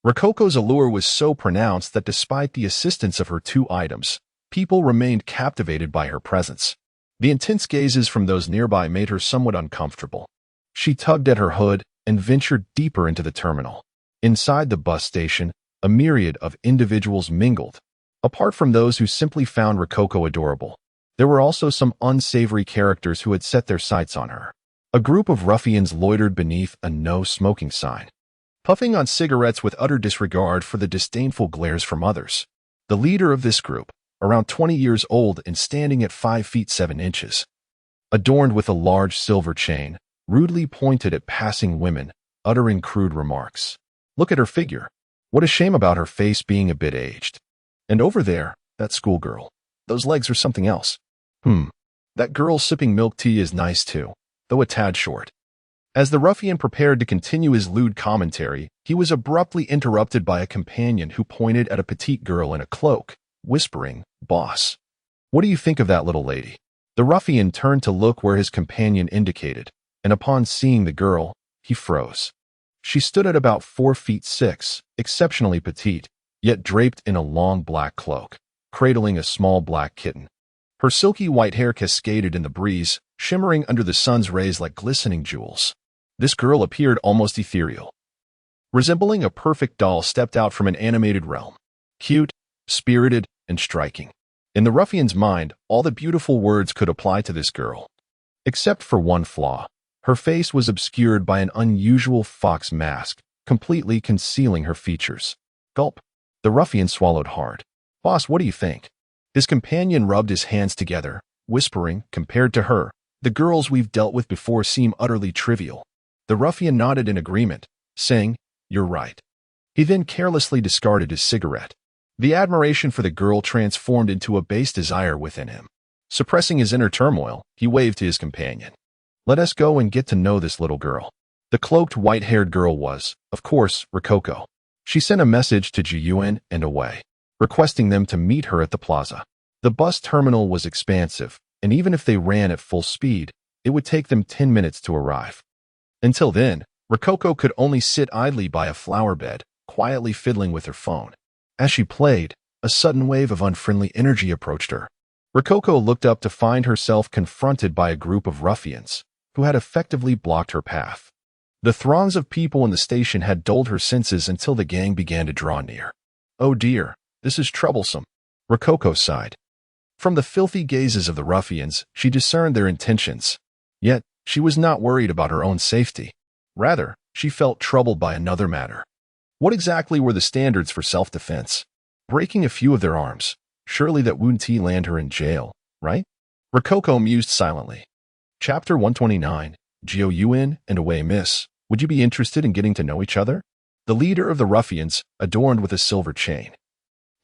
Rococo's allure was so pronounced that despite the assistance of her 2 items, people remained captivated by her presence. The intense gazes from those nearby made her somewhat uncomfortable. She tugged at her hood and ventured deeper into the terminal. Inside the bus station, a myriad of individuals mingled. Apart from those who simply found Rococo adorable, there were also some unsavory characters who had set their sights on her. A group of ruffians loitered beneath a no-smoking sign, puffing on cigarettes with utter disregard for the disdainful glares from others. The leader of this group, around 20 years old and standing at 5 feet 7 inches, adorned with a large silver chain, rudely pointed at passing women, uttering crude remarks. Look at her figure. What a shame about her face being a bit aged. And over there, that schoolgirl. Those legs are something else. That girl sipping milk tea is nice too, though a tad short. As the ruffian prepared to continue his lewd commentary, he was abruptly interrupted by a companion who pointed at a petite girl in a cloak, whispering, "Boss, what do you think of that little lady?" The ruffian turned to look where his companion indicated, and upon seeing the girl, he froze. She stood at about 4 feet 6, exceptionally petite, yet draped in a long black cloak, cradling a small black kitten. Her silky white hair cascaded in the breeze, shimmering under the sun's rays like glistening jewels. This girl appeared almost ethereal. Resembling a perfect doll stepped out from an animated realm. Cute, spirited, and striking. In the ruffian's mind, all the beautiful words could apply to this girl. Except for one flaw. Her face was obscured by an unusual fox mask, completely concealing her features. Gulp. The ruffian swallowed hard. "Boss, what do you think?" His companion rubbed his hands together, whispering, "Compared to her, the girls we've dealt with before seem utterly trivial." The ruffian nodded in agreement, saying, "You're right." He then carelessly discarded his cigarette. The admiration for the girl transformed into a base desire within him. Suppressing his inner turmoil, he waved to his companion. "Let us go and get to know this little girl." The cloaked white-haired girl was, of course, Rococo. She sent a message to Joyuen and away, requesting them to meet her at the plaza. The bus terminal was expansive, and even if they ran at full speed, it would take them 10 minutes to arrive. Until then, Rococo could only sit idly by a flower bed, quietly fiddling with her phone. As she played, a sudden wave of unfriendly energy approached her. Rococo looked up to find herself confronted by a group of ruffians, who had effectively blocked her path. The throngs of people in the station had dulled her senses until the gang began to draw near. "Oh dear, this is troublesome," Rococo sighed. From the filthy gazes of the ruffians, she discerned their intentions. Yet, she was not worried about her own safety. Rather, she felt troubled by another matter. What exactly were the standards for self-defense? Breaking a few of their arms. Surely that wouldn't land her in jail, right? Rococo mused silently. Chapter 129, Joyuen and away miss. Would you be interested in getting to know each other? The leader of the ruffians, adorned with a silver chain,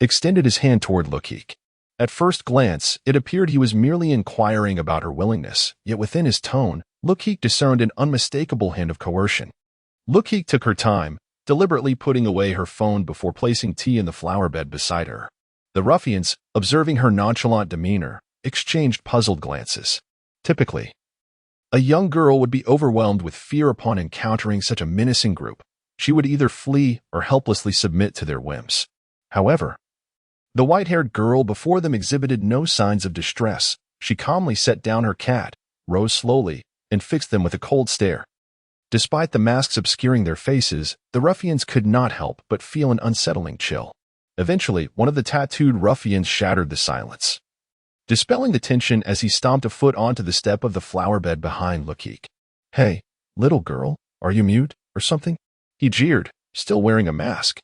extended his hand toward Luokeke. At first glance, it appeared he was merely inquiring about her willingness, yet within his tone, Luokeke discerned an unmistakable hint of coercion. Luokeke took her time, deliberately putting away her phone before placing tea in the flower bed beside her. The ruffians, observing her nonchalant demeanor, exchanged puzzled glances. Typically, a young girl would be overwhelmed with fear upon encountering such a menacing group. She would either flee or helplessly submit to their whims. However, the white-haired girl before them exhibited no signs of distress. She calmly set down her cat, rose slowly, and fixed them with a cold stare. Despite the masks obscuring their faces, the ruffians could not help but feel an unsettling chill. Eventually, one of the tattooed ruffians shattered the silence, dispelling the tension as he stomped a foot onto the step of the flower bed behind Luokeke. "Hey, little girl, are you mute or something?" he jeered, still wearing a mask.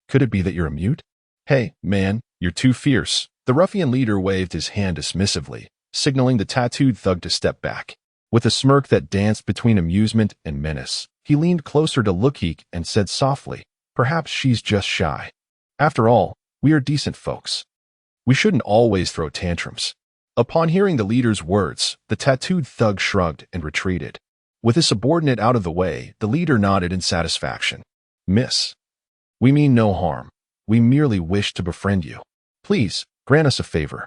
"Could it be that you're a mute?" "Hey, man, you're too fierce." The ruffian leader waved his hand dismissively, signaling the tattooed thug to step back. With a smirk that danced between amusement and menace, he leaned closer to Luokeke and said softly, "Perhaps she's just shy. After all, we are decent folks. We shouldn't always throw tantrums." Upon hearing the leader's words, the tattooed thug shrugged and retreated. With his subordinate out of the way, the leader nodded in satisfaction. "Miss, we mean no harm. We merely wish to befriend you. Please, grant us a favor."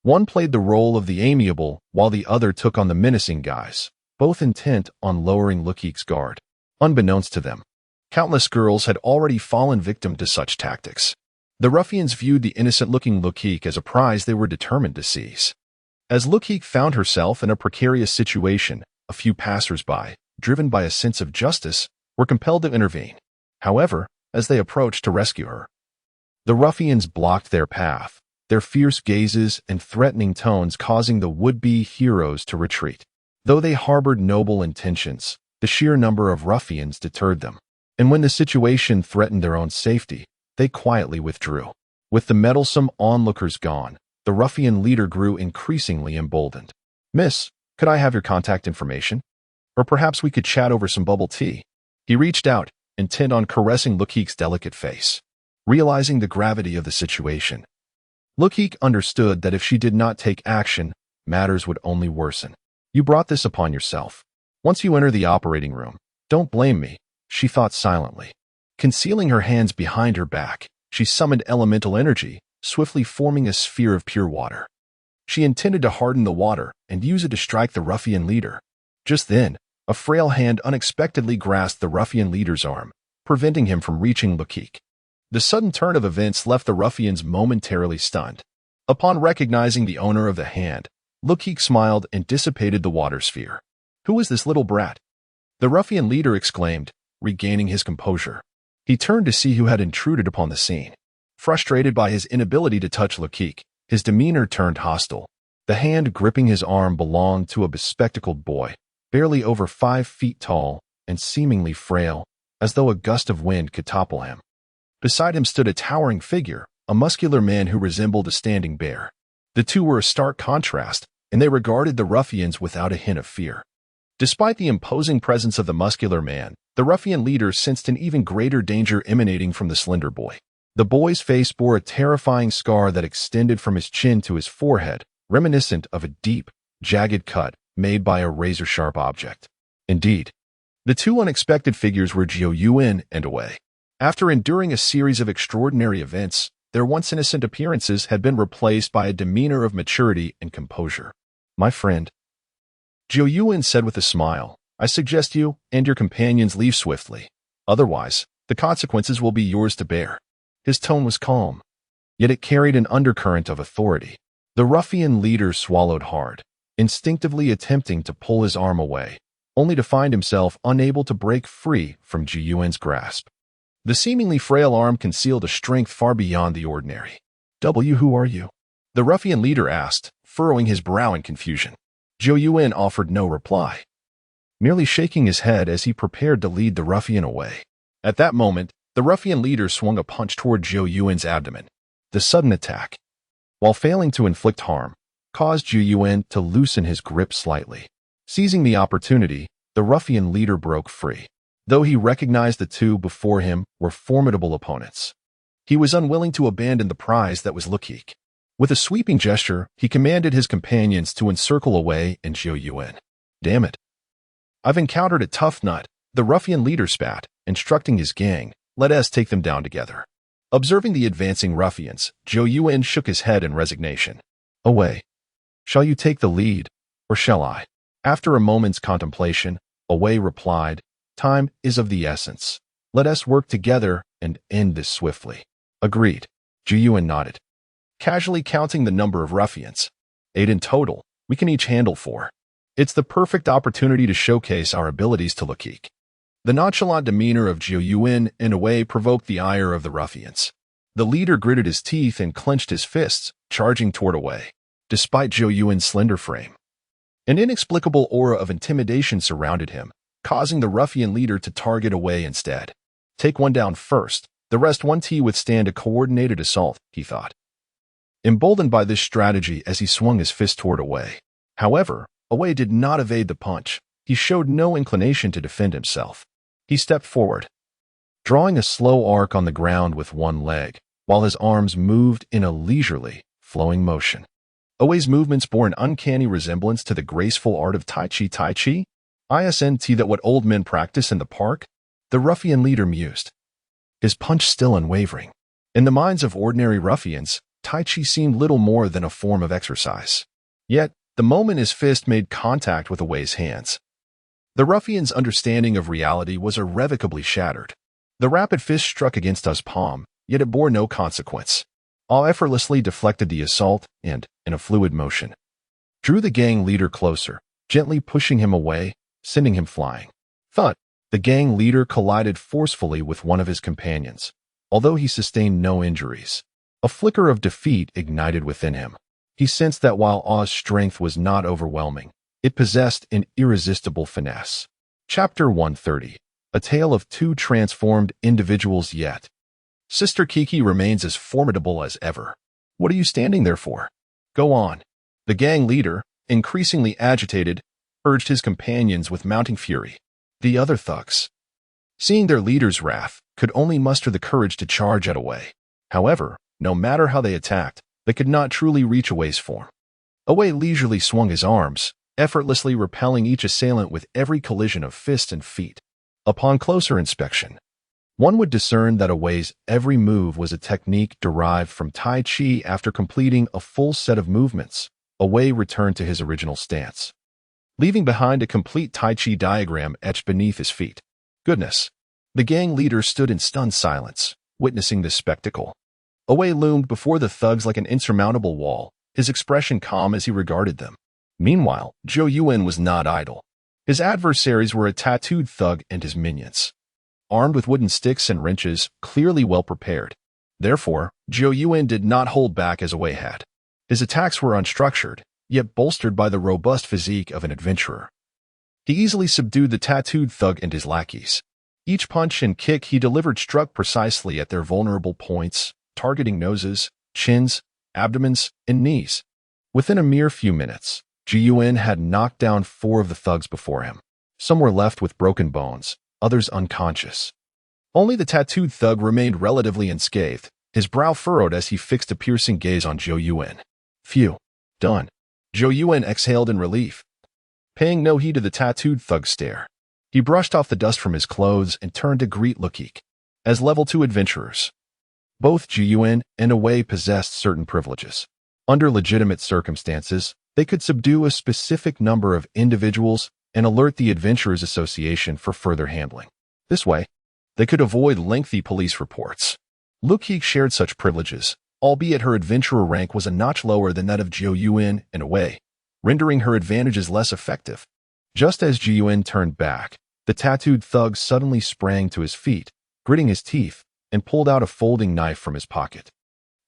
One played the role of the amiable, while the other took on the menacing guise, both intent on lowering Luokeke's guard. Unbeknownst to them, countless girls had already fallen victim to such tactics. The ruffians viewed the innocent-looking Luokeke as a prize they were determined to seize. As Luokeke found herself in a precarious situation, a few passers-by, driven by a sense of justice, were compelled to intervene. However, as they approached to rescue her, the ruffians blocked their path, their fierce gazes and threatening tones causing the would-be heroes to retreat. Though they harbored noble intentions, the sheer number of ruffians deterred them, and when the situation threatened their own safety, they quietly withdrew. With the meddlesome onlookers gone, the ruffian leader grew increasingly emboldened. "Miss, could I have your contact information? Or perhaps we could chat over some bubble tea." He reached out, intent on caressing Luokeke's delicate face. Realizing the gravity of the situation, Luokeke understood that if she did not take action, matters would only worsen. "You brought this upon yourself. Once you enter the operating room, don't blame me," she thought silently. Concealing her hands behind her back, she summoned elemental energy, swiftly forming a sphere of pure water. She intended to harden the water and use it to strike the ruffian leader. Just then, a frail hand unexpectedly grasped the ruffian leader's arm, preventing him from reaching Luokeke. The sudden turn of events left the ruffians momentarily stunned. Upon recognizing the owner of the hand, Luokeke smiled and dissipated the water sphere. "Who is this little brat?" the ruffian leader exclaimed, regaining his composure. He turned to see who had intruded upon the scene. Frustrated by his inability to touch Luokeke, his demeanor turned hostile. The hand gripping his arm belonged to a bespectacled boy, barely over 5 feet tall and seemingly frail, as though a gust of wind could topple him. Beside him stood a towering figure, a muscular man who resembled a standing bear. The two were a stark contrast, and they regarded the ruffians without a hint of fear. Despite the imposing presence of the muscular man, the ruffian leader sensed an even greater danger emanating from the slender boy. The boy's face bore a terrifying scar that extended from his chin to his forehead, reminiscent of a deep, jagged cut made by a razor-sharp object. Indeed, the two unexpected figures were Jiu Yuan and Wei. After enduring a series of extraordinary events, their once innocent appearances had been replaced by a demeanor of maturity and composure. "My friend," Jiu Yuan said with a smile, "I suggest you and your companions leave swiftly. Otherwise, the consequences will be yours to bear." His tone was calm, yet it carried an undercurrent of authority. The ruffian leader swallowed hard, instinctively attempting to pull his arm away, only to find himself unable to break free from Jiu Yuan's grasp. The seemingly frail arm concealed a strength far beyond the ordinary. "Who are you?" the ruffian leader asked, furrowing his brow in confusion. Jiu Yuan offered no reply, merely shaking his head as he prepared to lead the ruffian away. At that moment, the ruffian leader swung a punch toward Jiu Yuan's abdomen. The sudden attack, while failing to inflict harm, caused Jiu Yuan to loosen his grip slightly. Seizing the opportunity, the ruffian leader broke free. Though he recognized the two before him were formidable opponents, he was unwilling to abandon the prize that was Luokeke. With a sweeping gesture, he commanded his companions to encircle away and Jiu Yuan. "Damn it. I've encountered a tough nut," the ruffian leader spat, instructing his gang, "Let us take them down together." Observing the advancing ruffians, Jiu Yuan shook his head in resignation. "Away. Shall you take the lead, or shall I?" After a moment's contemplation, Away replied, "Time is of the essence. Let us work together and end this swiftly." "Agreed." Jiu Yuan nodded, casually counting the number of ruffians. 8 in total. We can each handle 4. It's the perfect opportunity to showcase our abilities to Luokeke. The nonchalant demeanor of Zhou Yuan in a way provoked the ire of the ruffians. The leader gritted his teeth and clenched his fists, charging toward Wei. Despite Zhou Yuan's slender frame, an inexplicable aura of intimidation surrounded him, causing the ruffian leader to target Wei instead. Take one down first, the rest won't withstand a coordinated assault, he thought. Emboldened by this strategy as he swung his fist toward Wei. However, Wei did not evade the punch. He showed no inclination to defend himself. He stepped forward, drawing a slow arc on the ground with one leg, while his arms moved in a leisurely, flowing motion. Wei's movements bore an uncanny resemblance to the graceful art of Tai Chi. Isn't that what old men practice in the park? The ruffian leader mused, his punch still unwavering. In the minds of ordinary ruffians, Tai Chi seemed little more than a form of exercise. Yet, the moment his fist made contact with Wei's hands, the ruffian's understanding of reality was irrevocably shattered. The rapid fist struck against his palm, yet it bore no consequence. All effortlessly deflected the assault and, in a fluid motion, drew the gang leader closer, gently pushing him away, sending him flying. Thud! The gang leader collided forcefully with one of his companions, although he sustained no injuries. A flicker of defeat ignited within him. He sensed that while Aw's strength was not overwhelming, it possessed an irresistible finesse. Chapter 130. A tale of two transformed individuals yet. Sister Kiki remains as formidable as ever. What are you standing there for? Go on. The gang leader, increasingly agitated, urged his companions with mounting fury. The other thugs, seeing their leader's wrath, could only muster the courage to charge at Wei. However, no matter how they attacked, they could not truly reach Wei's form. Wei leisurely swung his arms, effortlessly repelling each assailant with every collision of fist and feet. Upon closer inspection, one would discern that Wei's every move was a technique derived from Tai Chi. After completing a full set of movements, Wei returned to his original stance, leaving behind a complete Tai Chi diagram etched beneath his feet. Goodness! The gang leader stood in stunned silence, witnessing this spectacle. Wei loomed before the thugs like an insurmountable wall, his expression calm as he regarded them. Meanwhile, Zhou Yuan was not idle. His adversaries were a tattooed thug and his minions, armed with wooden sticks and wrenches, clearly well prepared. Therefore, Zhou Yuan did not hold back as Wei had. His attacks were unstructured, yet bolstered by the robust physique of an adventurer. He easily subdued the tattooed thug and his lackeys. Each punch and kick he delivered struck precisely at their vulnerable points, targeting noses, chins, abdomens, and knees. Within a mere few minutes, Zhou Yuan had knocked down 4 of the thugs before him. Some were left with broken bones, others unconscious. Only the tattooed thug remained relatively unscathed, his brow furrowed as he fixed a piercing gaze on Zhou Yuan. Phew. Done. Zhou Yuan exhaled in relief, paying no heed to the tattooed thug's stare. He brushed off the dust from his clothes and turned to greet Luokeke. As level 2 adventurers, both Zhou Yuan and Wei possessed certain privileges. Under legitimate circumstances, they could subdue a specific number of individuals and alert the Adventurers Association for further handling. This way, they could avoid lengthy police reports. Luokeke shared such privileges, albeit her adventurer rank was a notch lower than that of Zhou Yuan and Wei, rendering her advantages less effective. Just as Zhou Yuan turned back, the tattooed thug suddenly sprang to his feet, gritting his teeth, and pulled out a folding knife from his pocket,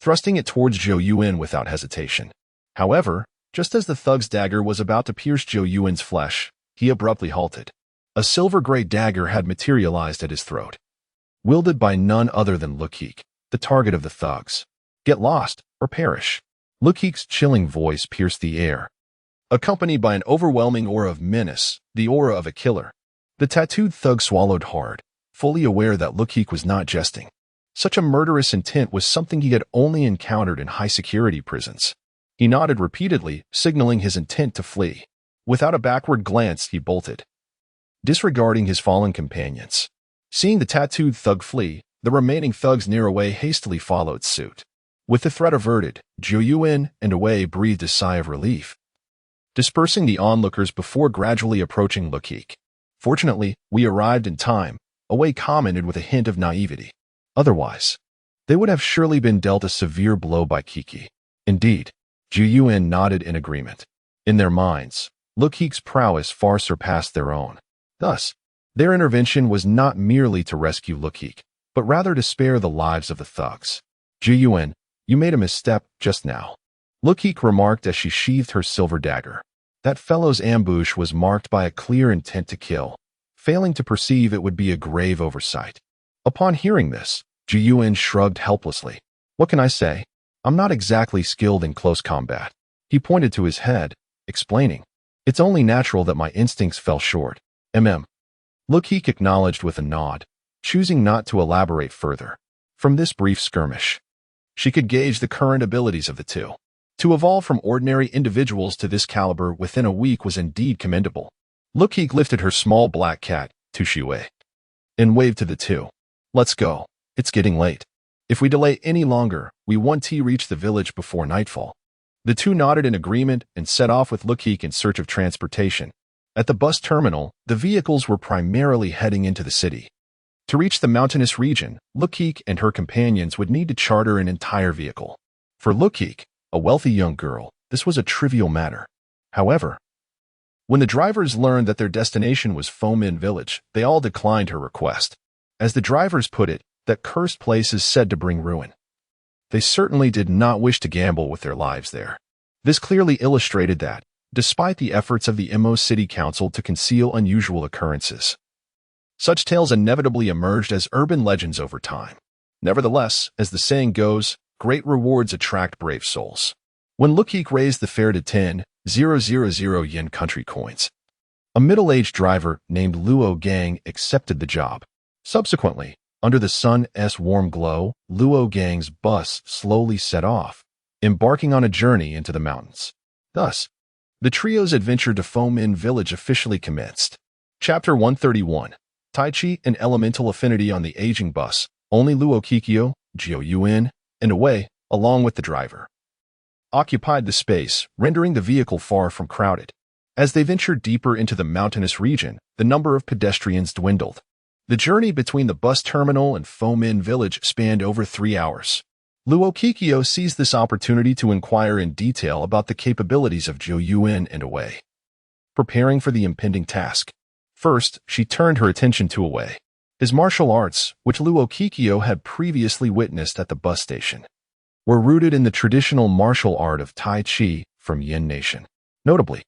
thrusting it towards Zhou Yuan without hesitation. However, just as the thug's dagger was about to pierce Zhou Yuan's flesh, he abruptly halted. A silver-gray dagger had materialized at his throat, wielded by none other than Luokeke, the target of the thugs. Get lost, or perish. Luokeke's chilling voice pierced the air, accompanied by an overwhelming aura of menace, the aura of a killer. The tattooed thug swallowed hard, fully aware that Luokeke was not jesting. Such a murderous intent was something he had only encountered in high-security prisons. He nodded repeatedly, signaling his intent to flee. Without a backward glance, he bolted, disregarding his fallen companions. Seeing the tattooed thug flee, the remaining thugs near Wei hastily followed suit. With the threat averted, Zhou Yuan and Wei breathed a sigh of relief, dispersing the onlookers before gradually approaching Luokeke. Fortunately, we arrived in time, Wei commented with a hint of naivety. Otherwise, they would have surely been dealt a severe blow by Kiki. Indeed, Zhou Yuan nodded in agreement. In their minds, Luokeke's prowess far surpassed their own. Thus, Their intervention was not merely to rescue Luokeke, but rather to spare the lives of the thugs. Jiyuan, you made a misstep just now, Luokeke remarked as she sheathed her silver dagger. That fellow's ambush was marked by a clear intent to kill. Failing to perceive it would be a grave oversight. Upon hearing this, Jiyuan shrugged helplessly. What can I say? I'm not exactly skilled in close combat. He pointed to his head, explaining. It's only natural that my instincts fell short. Luokeke acknowledged with a nod, choosing not to elaborate further. From this brief skirmish, she could gauge the current abilities of the two. To evolve from ordinary individuals to this caliber within a week was indeed commendable. Luokeke lifted her small black cat, Tushiwei, and waved to the two. Let's go. It's getting late. If we delay any longer, we want to reach the village before nightfall. The two nodded in agreement and set off with Luokeke in search of transportation. At the bus terminal, the vehicles were primarily heading into the city. To reach the mountainous region, Luokeke and her companions would need to charter an entire vehicle. For Luokeke, a wealthy young girl, this was a trivial matter. However, when the drivers learned that their destination was Fomin Village, they all declined her request. As the drivers put it, that cursed place is said to bring ruin. They certainly did not wish to gamble with their lives there. This clearly illustrated that, despite the efforts of the Imo City Council to conceal unusual occurrences, such tales inevitably emerged as urban legends over time. Nevertheless, as the saying goes, great rewards attract brave souls. When Luokeke raised the fare to 10,000 yen country coins, a middle-aged driver named Luokeke accepted the job. Subsequently, under the sun's warm glow, Luokek's bus slowly set off, embarking on a journey into the mountains. Thus, the trio's adventure to Fomin Village officially commenced. Chapter 131. Tai Chi and Elemental Affinity on the aging bus. Only Luokeke, Jiyuan, and Away, along with the driver, occupied the space, rendering the vehicle far from crowded. As they ventured deeper into the mountainous region, the number of pedestrians dwindled. The journey between the bus terminal and Fomin Village spanned over 3 hours. Luokeke seized this opportunity to inquire in detail about the capabilities of Jiyuan and Away, preparing for the impending task. First, she turned her attention to Away. His martial arts, which Luokeke had previously witnessed at the bus station, were rooted in the traditional martial art of Tai Chi from Yin Nation. Notably,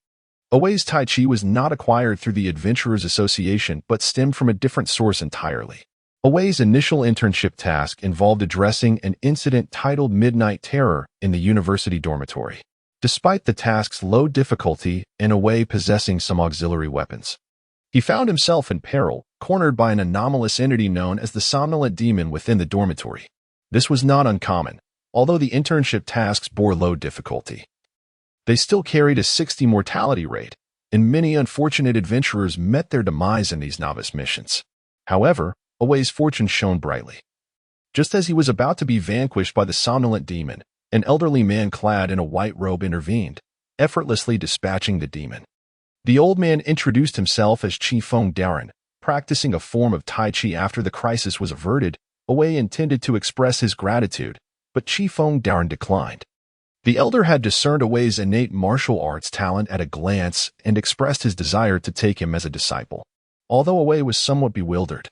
Away's Tai Chi was not acquired through the Adventurers Association but stemmed from a different source entirely. Away's initial internship task involved addressing an incident titled Midnight Terror in the university dormitory. Despite the task's low difficulty and Away possessing some auxiliary weapons, he found himself in peril, cornered by an anomalous entity known as the somnolent demon within the dormitory. This was not uncommon, although the internship tasks bore low difficulty. They still carried a 60 mortality rate, and many unfortunate adventurers met their demise in these novice missions. However, Away's fortune shone brightly. Just as he was about to be vanquished by the somnolent demon, an elderly man clad in a white robe intervened, effortlessly dispatching the demon. The old man introduced himself as Qifeng Darren, practicing a form of Tai Chi after the crisis was averted. Away intended to express his gratitude, but Qifeng Darren declined. The elder had discerned Away's innate martial arts talent at a glance and expressed his desire to take him as a disciple. Although Away was somewhat bewildered,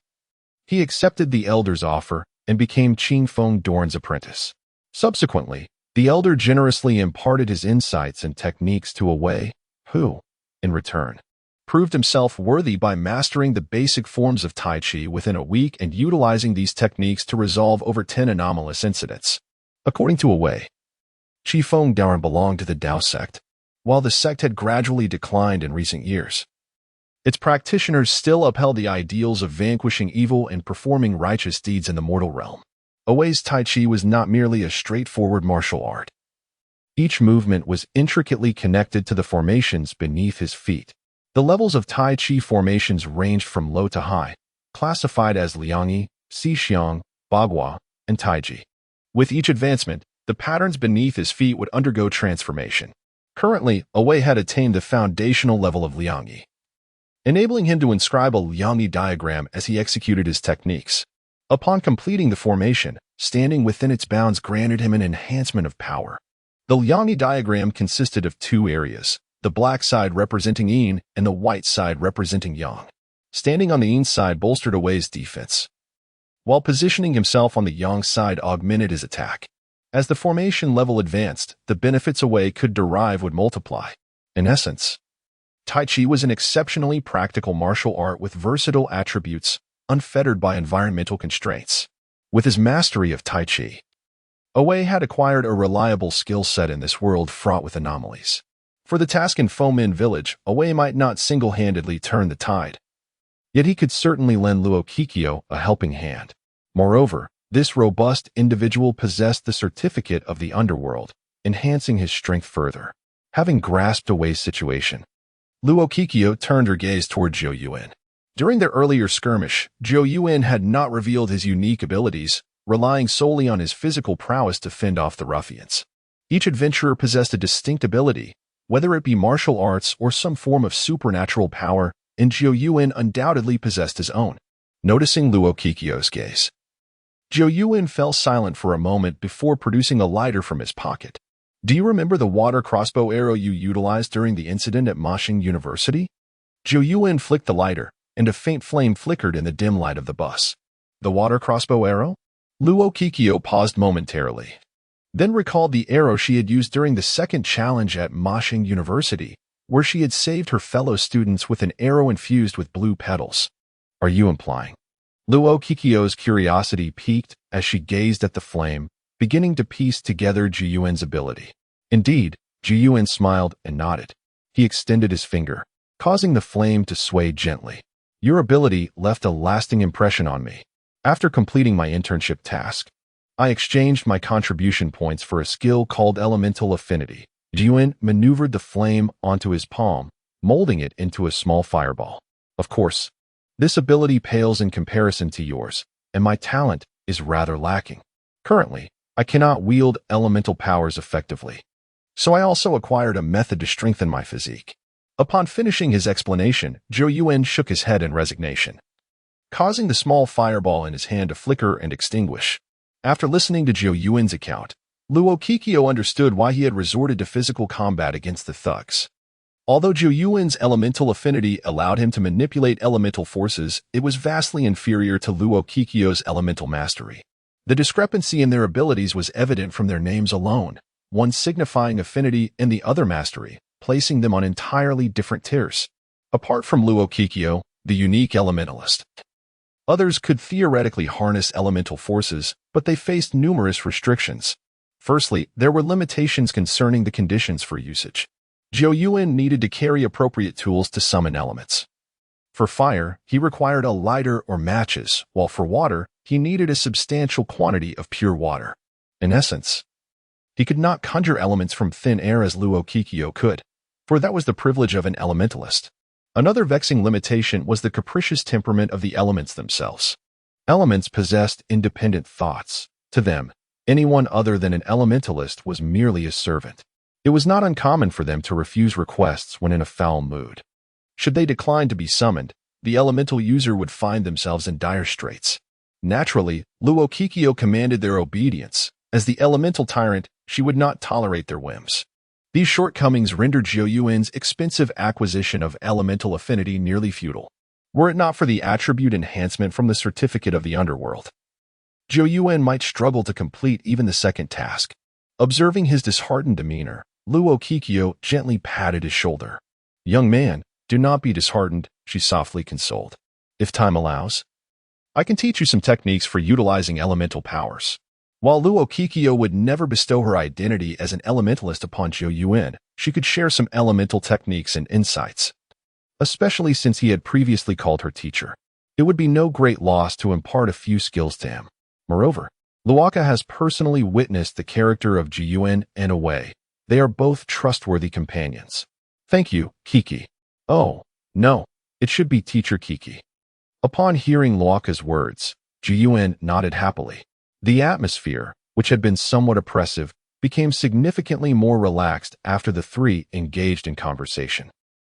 he accepted the elder's offer and became Qifeng Darren's apprentice. Subsequently, the elder generously imparted his insights and techniques to Away, who, in return, proved himself worthy by mastering the basic forms of Tai Chi within a week and utilizing these techniques to resolve over 10 anomalous incidents. According to Away, Qifeng Darren belonged to the Dao sect. While the sect had gradually declined in recent years, its practitioners still upheld the ideals of vanquishing evil and performing righteous deeds in the mortal realm. Away's Tai Chi was not merely a straightforward martial art. Each movement was intricately connected to the formations beneath his feet. The levels of Tai Chi formations ranged from low to high, classified as Liangyi, Xixiang, Bagua, and Taiji. With each advancement, the patterns beneath his feet would undergo transformation. Currently, Away had attained the foundational level of Liangyi, enabling him to inscribe a Liangyi diagram as he executed his techniques. Upon completing the formation, standing within its bounds granted him an enhancement of power. The Liangyi diagram consisted of 2 areas, the black side representing Yin and the white side representing Yang. standing on the Yin side bolstered Away's defense, while positioning himself on the Yang side augmented his attack. As the formation level advanced, the benefits Away could derive would multiply. In essence, Tai Chi was an exceptionally practical martial art with versatile attributes, unfettered by environmental constraints. With his mastery of Tai Chi, Away had acquired a reliable skill set in this world fraught with anomalies. For the task in Fomin Village, Away might not single-handedly turn the tide, yet he could certainly lend Luokeke a helping hand. Moreover, this robust individual possessed the certificate of the underworld, enhancing his strength further. Having grasped Away's situation, Luokeke turned her gaze toward Zhou Yuan. During their earlier skirmish, Zhou Yuan had not revealed his unique abilities, relying solely on his physical prowess to fend off the ruffians. Each adventurer possessed a distinct ability, whether it be martial arts or some form of supernatural power, and Zhou Yuan undoubtedly possessed his own. Noticing Luokeke's gaze, Zhou Yuan fell silent for a moment before producing a lighter from his pocket. Do you remember the water crossbow arrow you utilized during the incident at Moshing University? Zhou Yuan flicked the lighter, and a faint flame flickered in the dim light of the bus. The water crossbow arrow? Luokeke paused momentarily, then recalled the arrow she had used during the second challenge at Moshing University, where she had saved her fellow students with an arrow infused with blue petals. Are you implying? Luokeke's curiosity piqued as she gazed at the flame, beginning to piece together Zhou Yuan's ability. Indeed, Zhou Yuan smiled and nodded. He extended his finger, causing the flame to sway gently. Your ability left a lasting impression on me. After completing my internship task, I exchanged my contribution points for a skill called elemental affinity. Zhou Yuan maneuvered the flame onto his palm, molding it into a small fireball. Of course, this ability pales in comparison to yours, and my talent is rather lacking. Currently, I cannot wield elemental powers effectively, so I also acquired a method to strengthen my physique. Upon finishing his explanation, Zhou Yuan shook his head in resignation, causing the small fireball in his hand to flicker and extinguish. After listening to Zhou Yuan's account, Luokeke understood why he had resorted to physical combat against the thugs. Although Zhou Yuan's elemental affinity allowed him to manipulate elemental forces, it was vastly inferior to Luokeke's elemental mastery. The discrepancy in their abilities was evident from their names alone, one signifying affinity and the other mastery, placing them on entirely different tiers. Apart from Luokeke, the unique elementalist, others could theoretically harness elemental forces, but they faced numerous restrictions. Firstly, there were limitations concerning the conditions for usage. Zhou Yuan needed to carry appropriate tools to summon elements. For fire, he required a lighter or matches, while for water, he needed a substantial quantity of pure water. In essence, he could not conjure elements from thin air as Luokeke could, for that was the privilege of an elementalist. Another vexing limitation was the capricious temperament of the elements themselves. Elements possessed independent thoughts. To them, anyone other than an elementalist was merely a servant. It was not uncommon for them to refuse requests when in a foul mood. Should they decline to be summoned, the elemental user would find themselves in dire straits. Naturally, Luokeke commanded their obedience. As the elemental tyrant, she would not tolerate their whims. These shortcomings rendered Zhou Yuan's expensive acquisition of elemental affinity nearly futile, were it not for the attribute enhancement from the certificate of the underworld. Zhou Yuan might struggle to complete even the second task. Observing his disheartened demeanor, Luokeke gently patted his shoulder. Young man, do not be disheartened, she softly consoled. If time allows, I can teach you some techniques for utilizing elemental powers. While Luokeke would never bestow her identity as an elementalist upon Zhou Yuan, she could share some elemental techniques and insights, especially since he had previously called her teacher. It would be no great loss to impart a few skills to him. Moreover, Luokeke has personally witnessed the character of Zhou Yuan and Away. They are both trustworthy companions. Thank you, Kiki. Oh, no, it should be Teacher Kiki. Upon hearing Luokeke's words, Zhou Yuan nodded happily. The atmosphere, which had been somewhat oppressive, became significantly more relaxed after the three engaged in conversation.